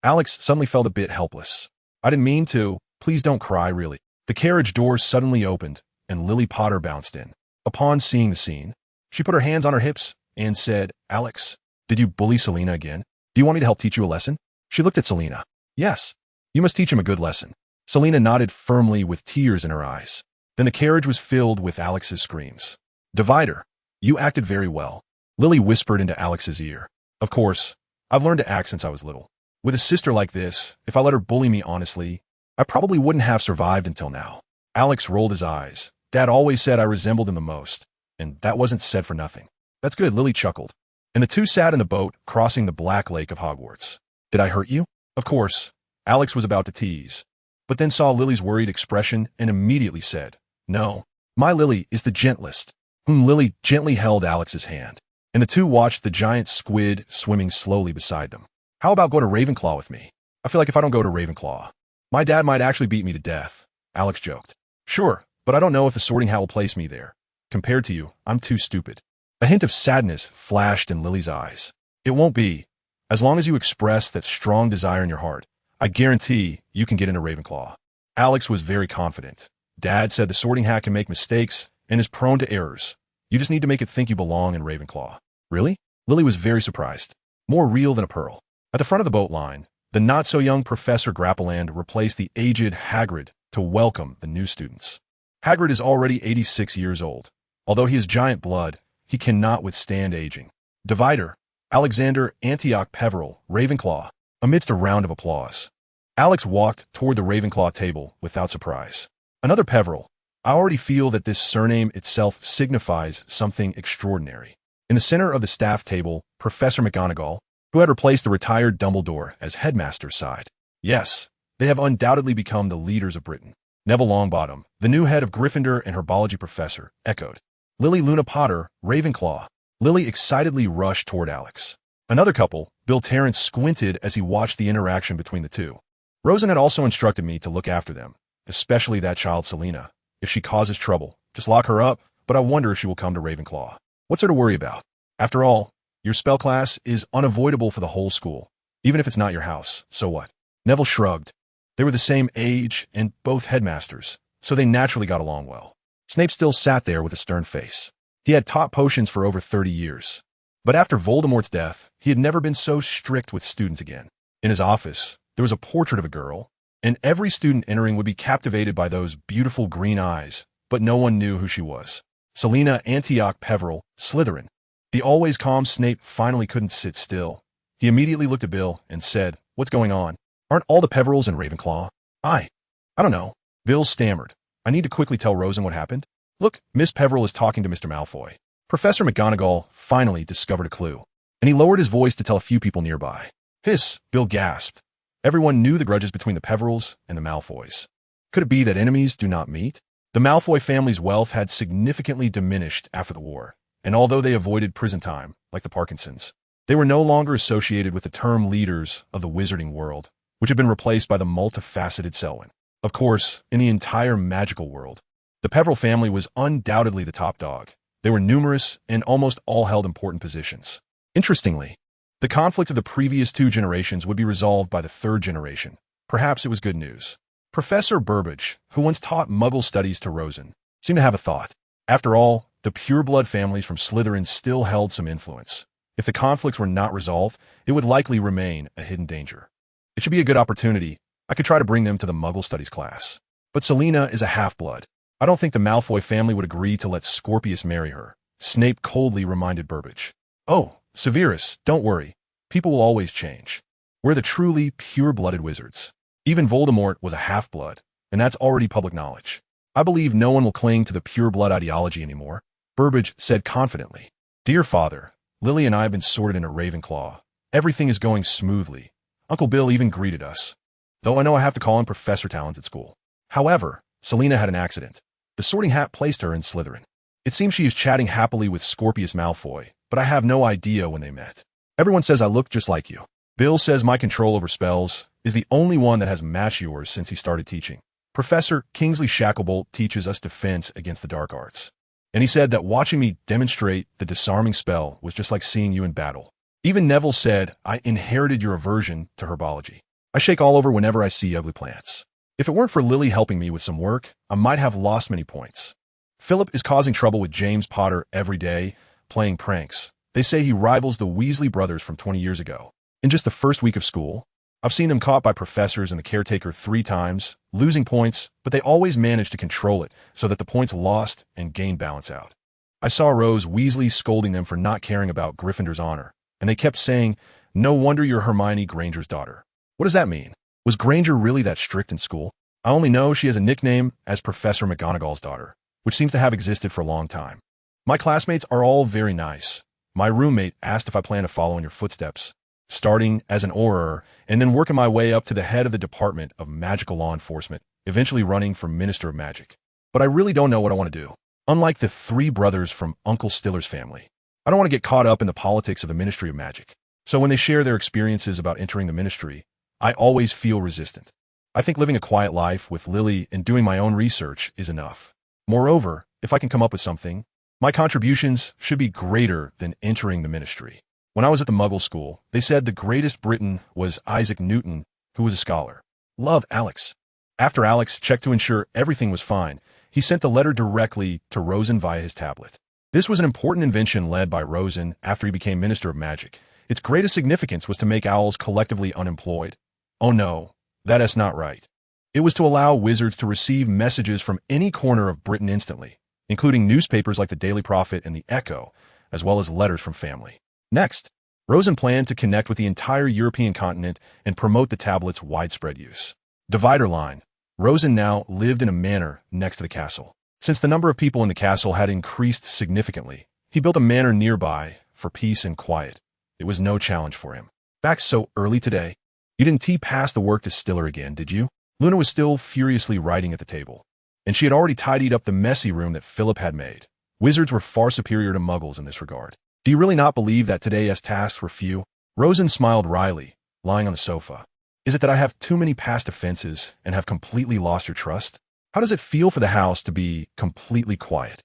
Alex suddenly felt a bit helpless. I didn't mean to. Please don't cry, really. The carriage door suddenly opened, and Lily Potter bounced in. Upon seeing the scene, she put her hands on her hips and said, Alex, did you bully Selena again? Do you want me to help teach you a lesson? She looked at Selena. Yes, you must teach him a good lesson. Selena nodded firmly with tears in her eyes. Then the carriage was filled with Alex's screams. Divider, you acted very well. Lily whispered into Alex's ear. Of course, I've learned to act since I was little. With a sister like this, if I let her bully me honestly, I probably wouldn't have survived until now. Alex rolled his eyes. Dad always said I resembled him the most, and that wasn't said for nothing. That's good, Lily chuckled. And the two sat in the boat, crossing the Black Lake of Hogwarts. Did I hurt you? Of course. Alex was about to tease, but then saw Lily's worried expression and immediately said, No, my Lily is the gentlest. Lily gently held Alex's hand, and the two watched the giant squid swimming slowly beside them. How about go to Ravenclaw with me? I feel like if I don't go to Ravenclaw, my dad might actually beat me to death, Alex joked. Sure, but I don't know if the Sorting Hat will place me there. Compared to you, I'm too stupid. A hint of sadness flashed in Lily's eyes. It won't be. As long as you express that strong desire in your heart, I guarantee you can get into Ravenclaw. Alex was very confident. Dad said the Sorting Hat can make mistakes and is prone to errors. You just need to make it think you belong in Ravenclaw. Really? Lily was very surprised. More real than a pearl. At the front of the boat line, the not-so-young Professor Grappleland replaced the aged Hagrid to welcome the new students. Hagrid is already 86 years old. Although he has giant blood, he cannot withstand aging. Divider, Alexander Antioch Peveril, Ravenclaw, amidst a round of applause. Alex walked toward the Ravenclaw table without surprise. Another Peveril. I already feel that this surname itself signifies something extraordinary. In the center of the staff table, Professor McGonagall, who had replaced the retired Dumbledore as headmaster, sighed. Yes, they have undoubtedly become the leaders of Britain. Neville Longbottom, the new head of Gryffindor and herbology professor, echoed. Lily Luna Potter, Ravenclaw. Lily excitedly rushed toward Alex. Another couple, Bill Terrence, squinted as he watched the interaction between the two. Rosen had also instructed me to look after them, especially that child Selena. If she causes trouble, just lock her up, but I wonder if she will come to Ravenclaw. What's there to worry about? After all, your spell class is unavoidable for the whole school, even if it's not your house. So what? Neville shrugged. They were the same age and both headmasters, so they naturally got along well. Snape still sat there with a stern face. He had taught potions for over 30 years. But after Voldemort's death, he had never been so strict with students again. In his office, there was a portrait of a girl, and every student entering would be captivated by those beautiful green eyes, but no one knew who she was. Selena Antioch Peverell, Slytherin. The always calm Snape finally couldn't sit still. He immediately looked at Bill and said, "What's going on? Aren't all the Peverells in Ravenclaw?" I don't know." Bill stammered. "I need to quickly tell Rosen what happened. Look, Miss Peverell is talking to Mr. Malfoy." Professor McGonagall finally discovered a clue, and he lowered his voice to tell a few people nearby. "Hiss," Bill gasped. Everyone knew the grudges between the Peverells and the Malfoys. Could it be that enemies do not meet? The Malfoy family's wealth had significantly diminished after the war, and although they avoided prison time, like the Parkinsons, they were no longer associated with the term leaders of the wizarding world, which had been replaced by the multifaceted Selwyn. Of course, in the entire magical world, the Peverell family was undoubtedly the top dog. They were numerous and almost all held important positions. Interestingly, the conflict of the previous two generations would be resolved by the third generation. Perhaps it was good news. Professor Burbage, who once taught Muggle studies to Rosen, seemed to have a thought. After all, the pureblood families from Slytherin still held some influence. If the conflicts were not resolved, it would likely remain a hidden danger. It should be a good opportunity. I could try to bring them to the Muggle studies class. But Selena is a half-blood. I don't think the Malfoy family would agree to let Scorpius marry her. Snape coldly reminded Burbage. "Oh, Severus, don't worry. People will always change. We're the truly pure-blooded wizards. Even Voldemort was a half-blood, and that's already public knowledge. I believe no one will cling to the pure-blood ideology anymore," Burbage said confidently. "Dear Father, Lily and I have been sorted into Ravenclaw. Everything is going smoothly. Uncle Bill even greeted us. Though I know I have to call him Professor Talons at school. However, Selena had an accident. The sorting hat placed her in Slytherin. It seems she is chatting happily with Scorpius Malfoy, but I have no idea when they met. Everyone says I look just like you. Bill says my control over spells is the only one that has matched yours since he started teaching. Professor Kingsley Shacklebolt teaches us defense against the dark arts. And he said that watching me demonstrate the disarming spell was just like seeing you in battle. Even Neville said I inherited your aversion to herbology. I shake all over whenever I see ugly plants. If it weren't for Lily helping me with some work, I might have lost many points. Philip is causing trouble with James Potter every day, playing pranks. They say he rivals the Weasley brothers from 20 years ago. In just the first week of school, I've seen them caught by professors and the caretaker 3 times, losing points, but they always manage to control it so that the points lost and gained balance out. I saw Rose Weasley scolding them for not caring about Gryffindor's honor, and they kept saying, "No wonder you're Hermione Granger's daughter." What does that mean? Was Granger really that strict in school? I only know she has a nickname as Professor McGonagall's daughter, which seems to have existed for a long time. My classmates are all very nice. My roommate asked if I plan to follow in your footsteps, starting as an Auror and then working my way up to the head of the Department of Magical Law Enforcement, eventually running for Minister of Magic. But I really don't know what I want to do. Unlike the 3 brothers from Uncle Stiller's family, I don't want to get caught up in the politics of the Ministry of Magic. So when they share their experiences about entering the ministry, I always feel resistant. I think living a quiet life with Lily and doing my own research is enough. Moreover, if I can come up with something, my contributions should be greater than entering the ministry. When I was at the Muggle school, they said the greatest Briton was Isaac Newton, who was a scholar. Love, Alex. After Alex checked to ensure everything was fine, he sent the letter directly to Rosen via his tablet. This was an important invention led by Rosen after he became Minister of Magic. Its greatest significance was to make owls collectively unemployed. Oh no, that is not right. It was to allow wizards to receive messages from any corner of Britain instantly, including newspapers like the Daily Prophet and the Echo, as well as letters from family. Next, Rosen planned to connect with the entire European continent and promote the tablet's widespread use. Divider line. Rosen now lived in a manor next to the castle. Since the number of people in the castle had increased significantly, he built a manor nearby for peace and quiet. It was no challenge for him. Back so early today. You didn't pass the work to Stiller again, did you? Luna was still furiously writing at the table, and she had already tidied up the messy room that Philip had made. Wizards were far superior to Muggles in this regard. Do you really not believe that today's tasks were few? Rosen smiled wryly, lying on the sofa. Is it that I have too many past offenses and have completely lost your trust? How does it feel for the house to be completely quiet?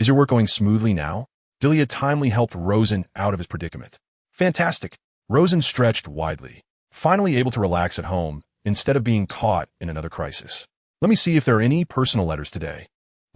Is your work going smoothly now? Delia timely helped Rosen out of his predicament. Fantastic. Rosen stretched widely, finally able to relax at home instead of being caught in another crisis. Let me see if there are any personal letters today.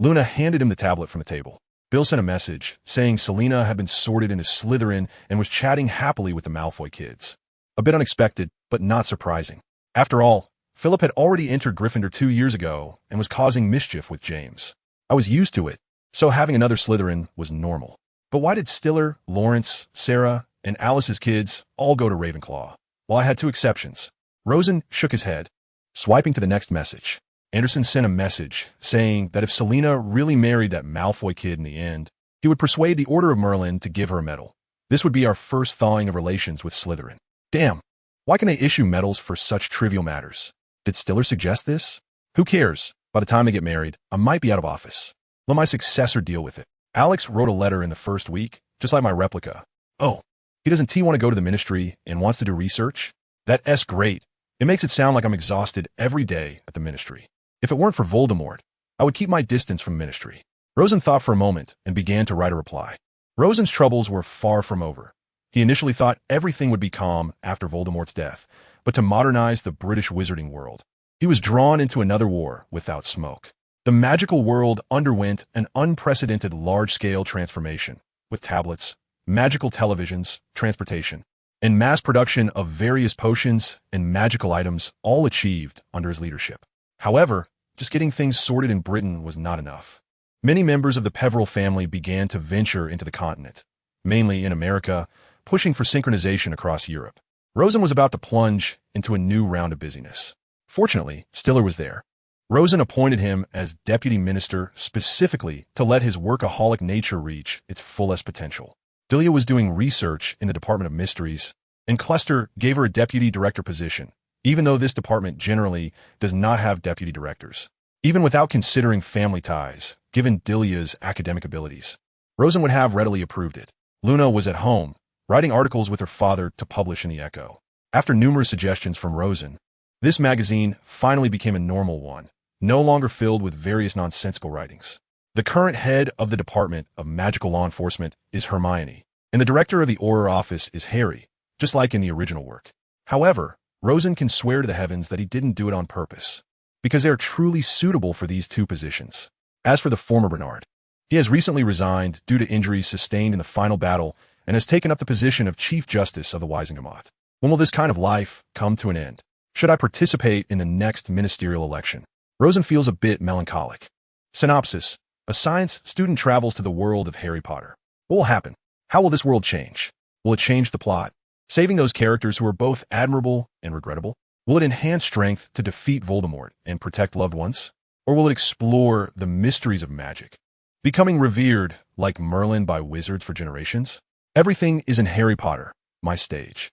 Luna handed him the tablet from the table. Bill sent a message, saying Selena had been sorted into Slytherin and was chatting happily with the Malfoy kids. A bit unexpected, but not surprising. After all, Philip had already entered Gryffindor 2 years ago and was causing mischief with James. I was used to it, so having another Slytherin was normal. But why did Stiller, Lawrence, Sarah, and Alice's kids all go to Ravenclaw? Well, I had 2 exceptions. Rosen shook his head, swiping to the next message. Anderson sent a message saying that if Selena really married that Malfoy kid in the end, he would persuade the Order of Merlin to give her a medal. This would be our first thawing of relations with Slytherin. Damn, why can they issue medals for such trivial matters? Did Stiller suggest this? Who cares? By the time they get married, I might be out of office. Let my successor deal with it. Alex wrote a letter in the first week, just like my replica. Oh, he doesn't want to go to the ministry and wants to do research? That's great. It makes it sound like I'm exhausted every day at the ministry. If it weren't for Voldemort, I would keep my distance from ministry. Rosen thought for a moment and began to write a reply. Rosen's troubles were far from over. He initially thought everything would be calm after Voldemort's death, but to modernize the British wizarding world, he was drawn into another war without smoke. The magical world underwent an unprecedented large-scale transformation, with tablets, magical televisions, transportation, and mass production of various potions and magical items all achieved under his leadership. However, just getting things sorted in Britain was not enough. Many members of the Peverell family began to venture into the continent, mainly in America, pushing for synchronization across Europe. Rosen was about to plunge into a new round of busyness. Fortunately, Stiller was there. Rosen appointed him as deputy minister specifically to let his workaholic nature reach its fullest potential. Delia was doing research in the Department of Mysteries, and Cluster gave her a deputy director position, even though this department generally does not have deputy directors. Even without considering family ties, given Delia's academic abilities, Rosen would have readily approved it. Luna was at home, writing articles with her father to publish in the Echo. After numerous suggestions from Rosen, this magazine finally became a normal one, no longer filled with various nonsensical writings. The current head of the Department of Magical Law Enforcement is Hermione, and the director of the Auror Office is Harry, just like in the original work. However, Rosen can swear to the heavens that he didn't do it on purpose, because they are truly suitable for these 2 positions. As for the former Bernard, he has recently resigned due to injuries sustained in the final battle and has taken up the position of Chief Justice of the Wisingamot. When will this kind of life come to an end? Should I participate in the next ministerial election? Rosen feels a bit melancholic. Synopsis: a science student travels to the world of Harry Potter. What will happen? How will this world change? Will it change the plot, saving those characters who are both admirable and regrettable? Will it enhance strength to defeat Voldemort and protect loved ones? Or will it explore the mysteries of magic, becoming revered like Merlin by wizards for generations? Everything is in Harry Potter, my stage.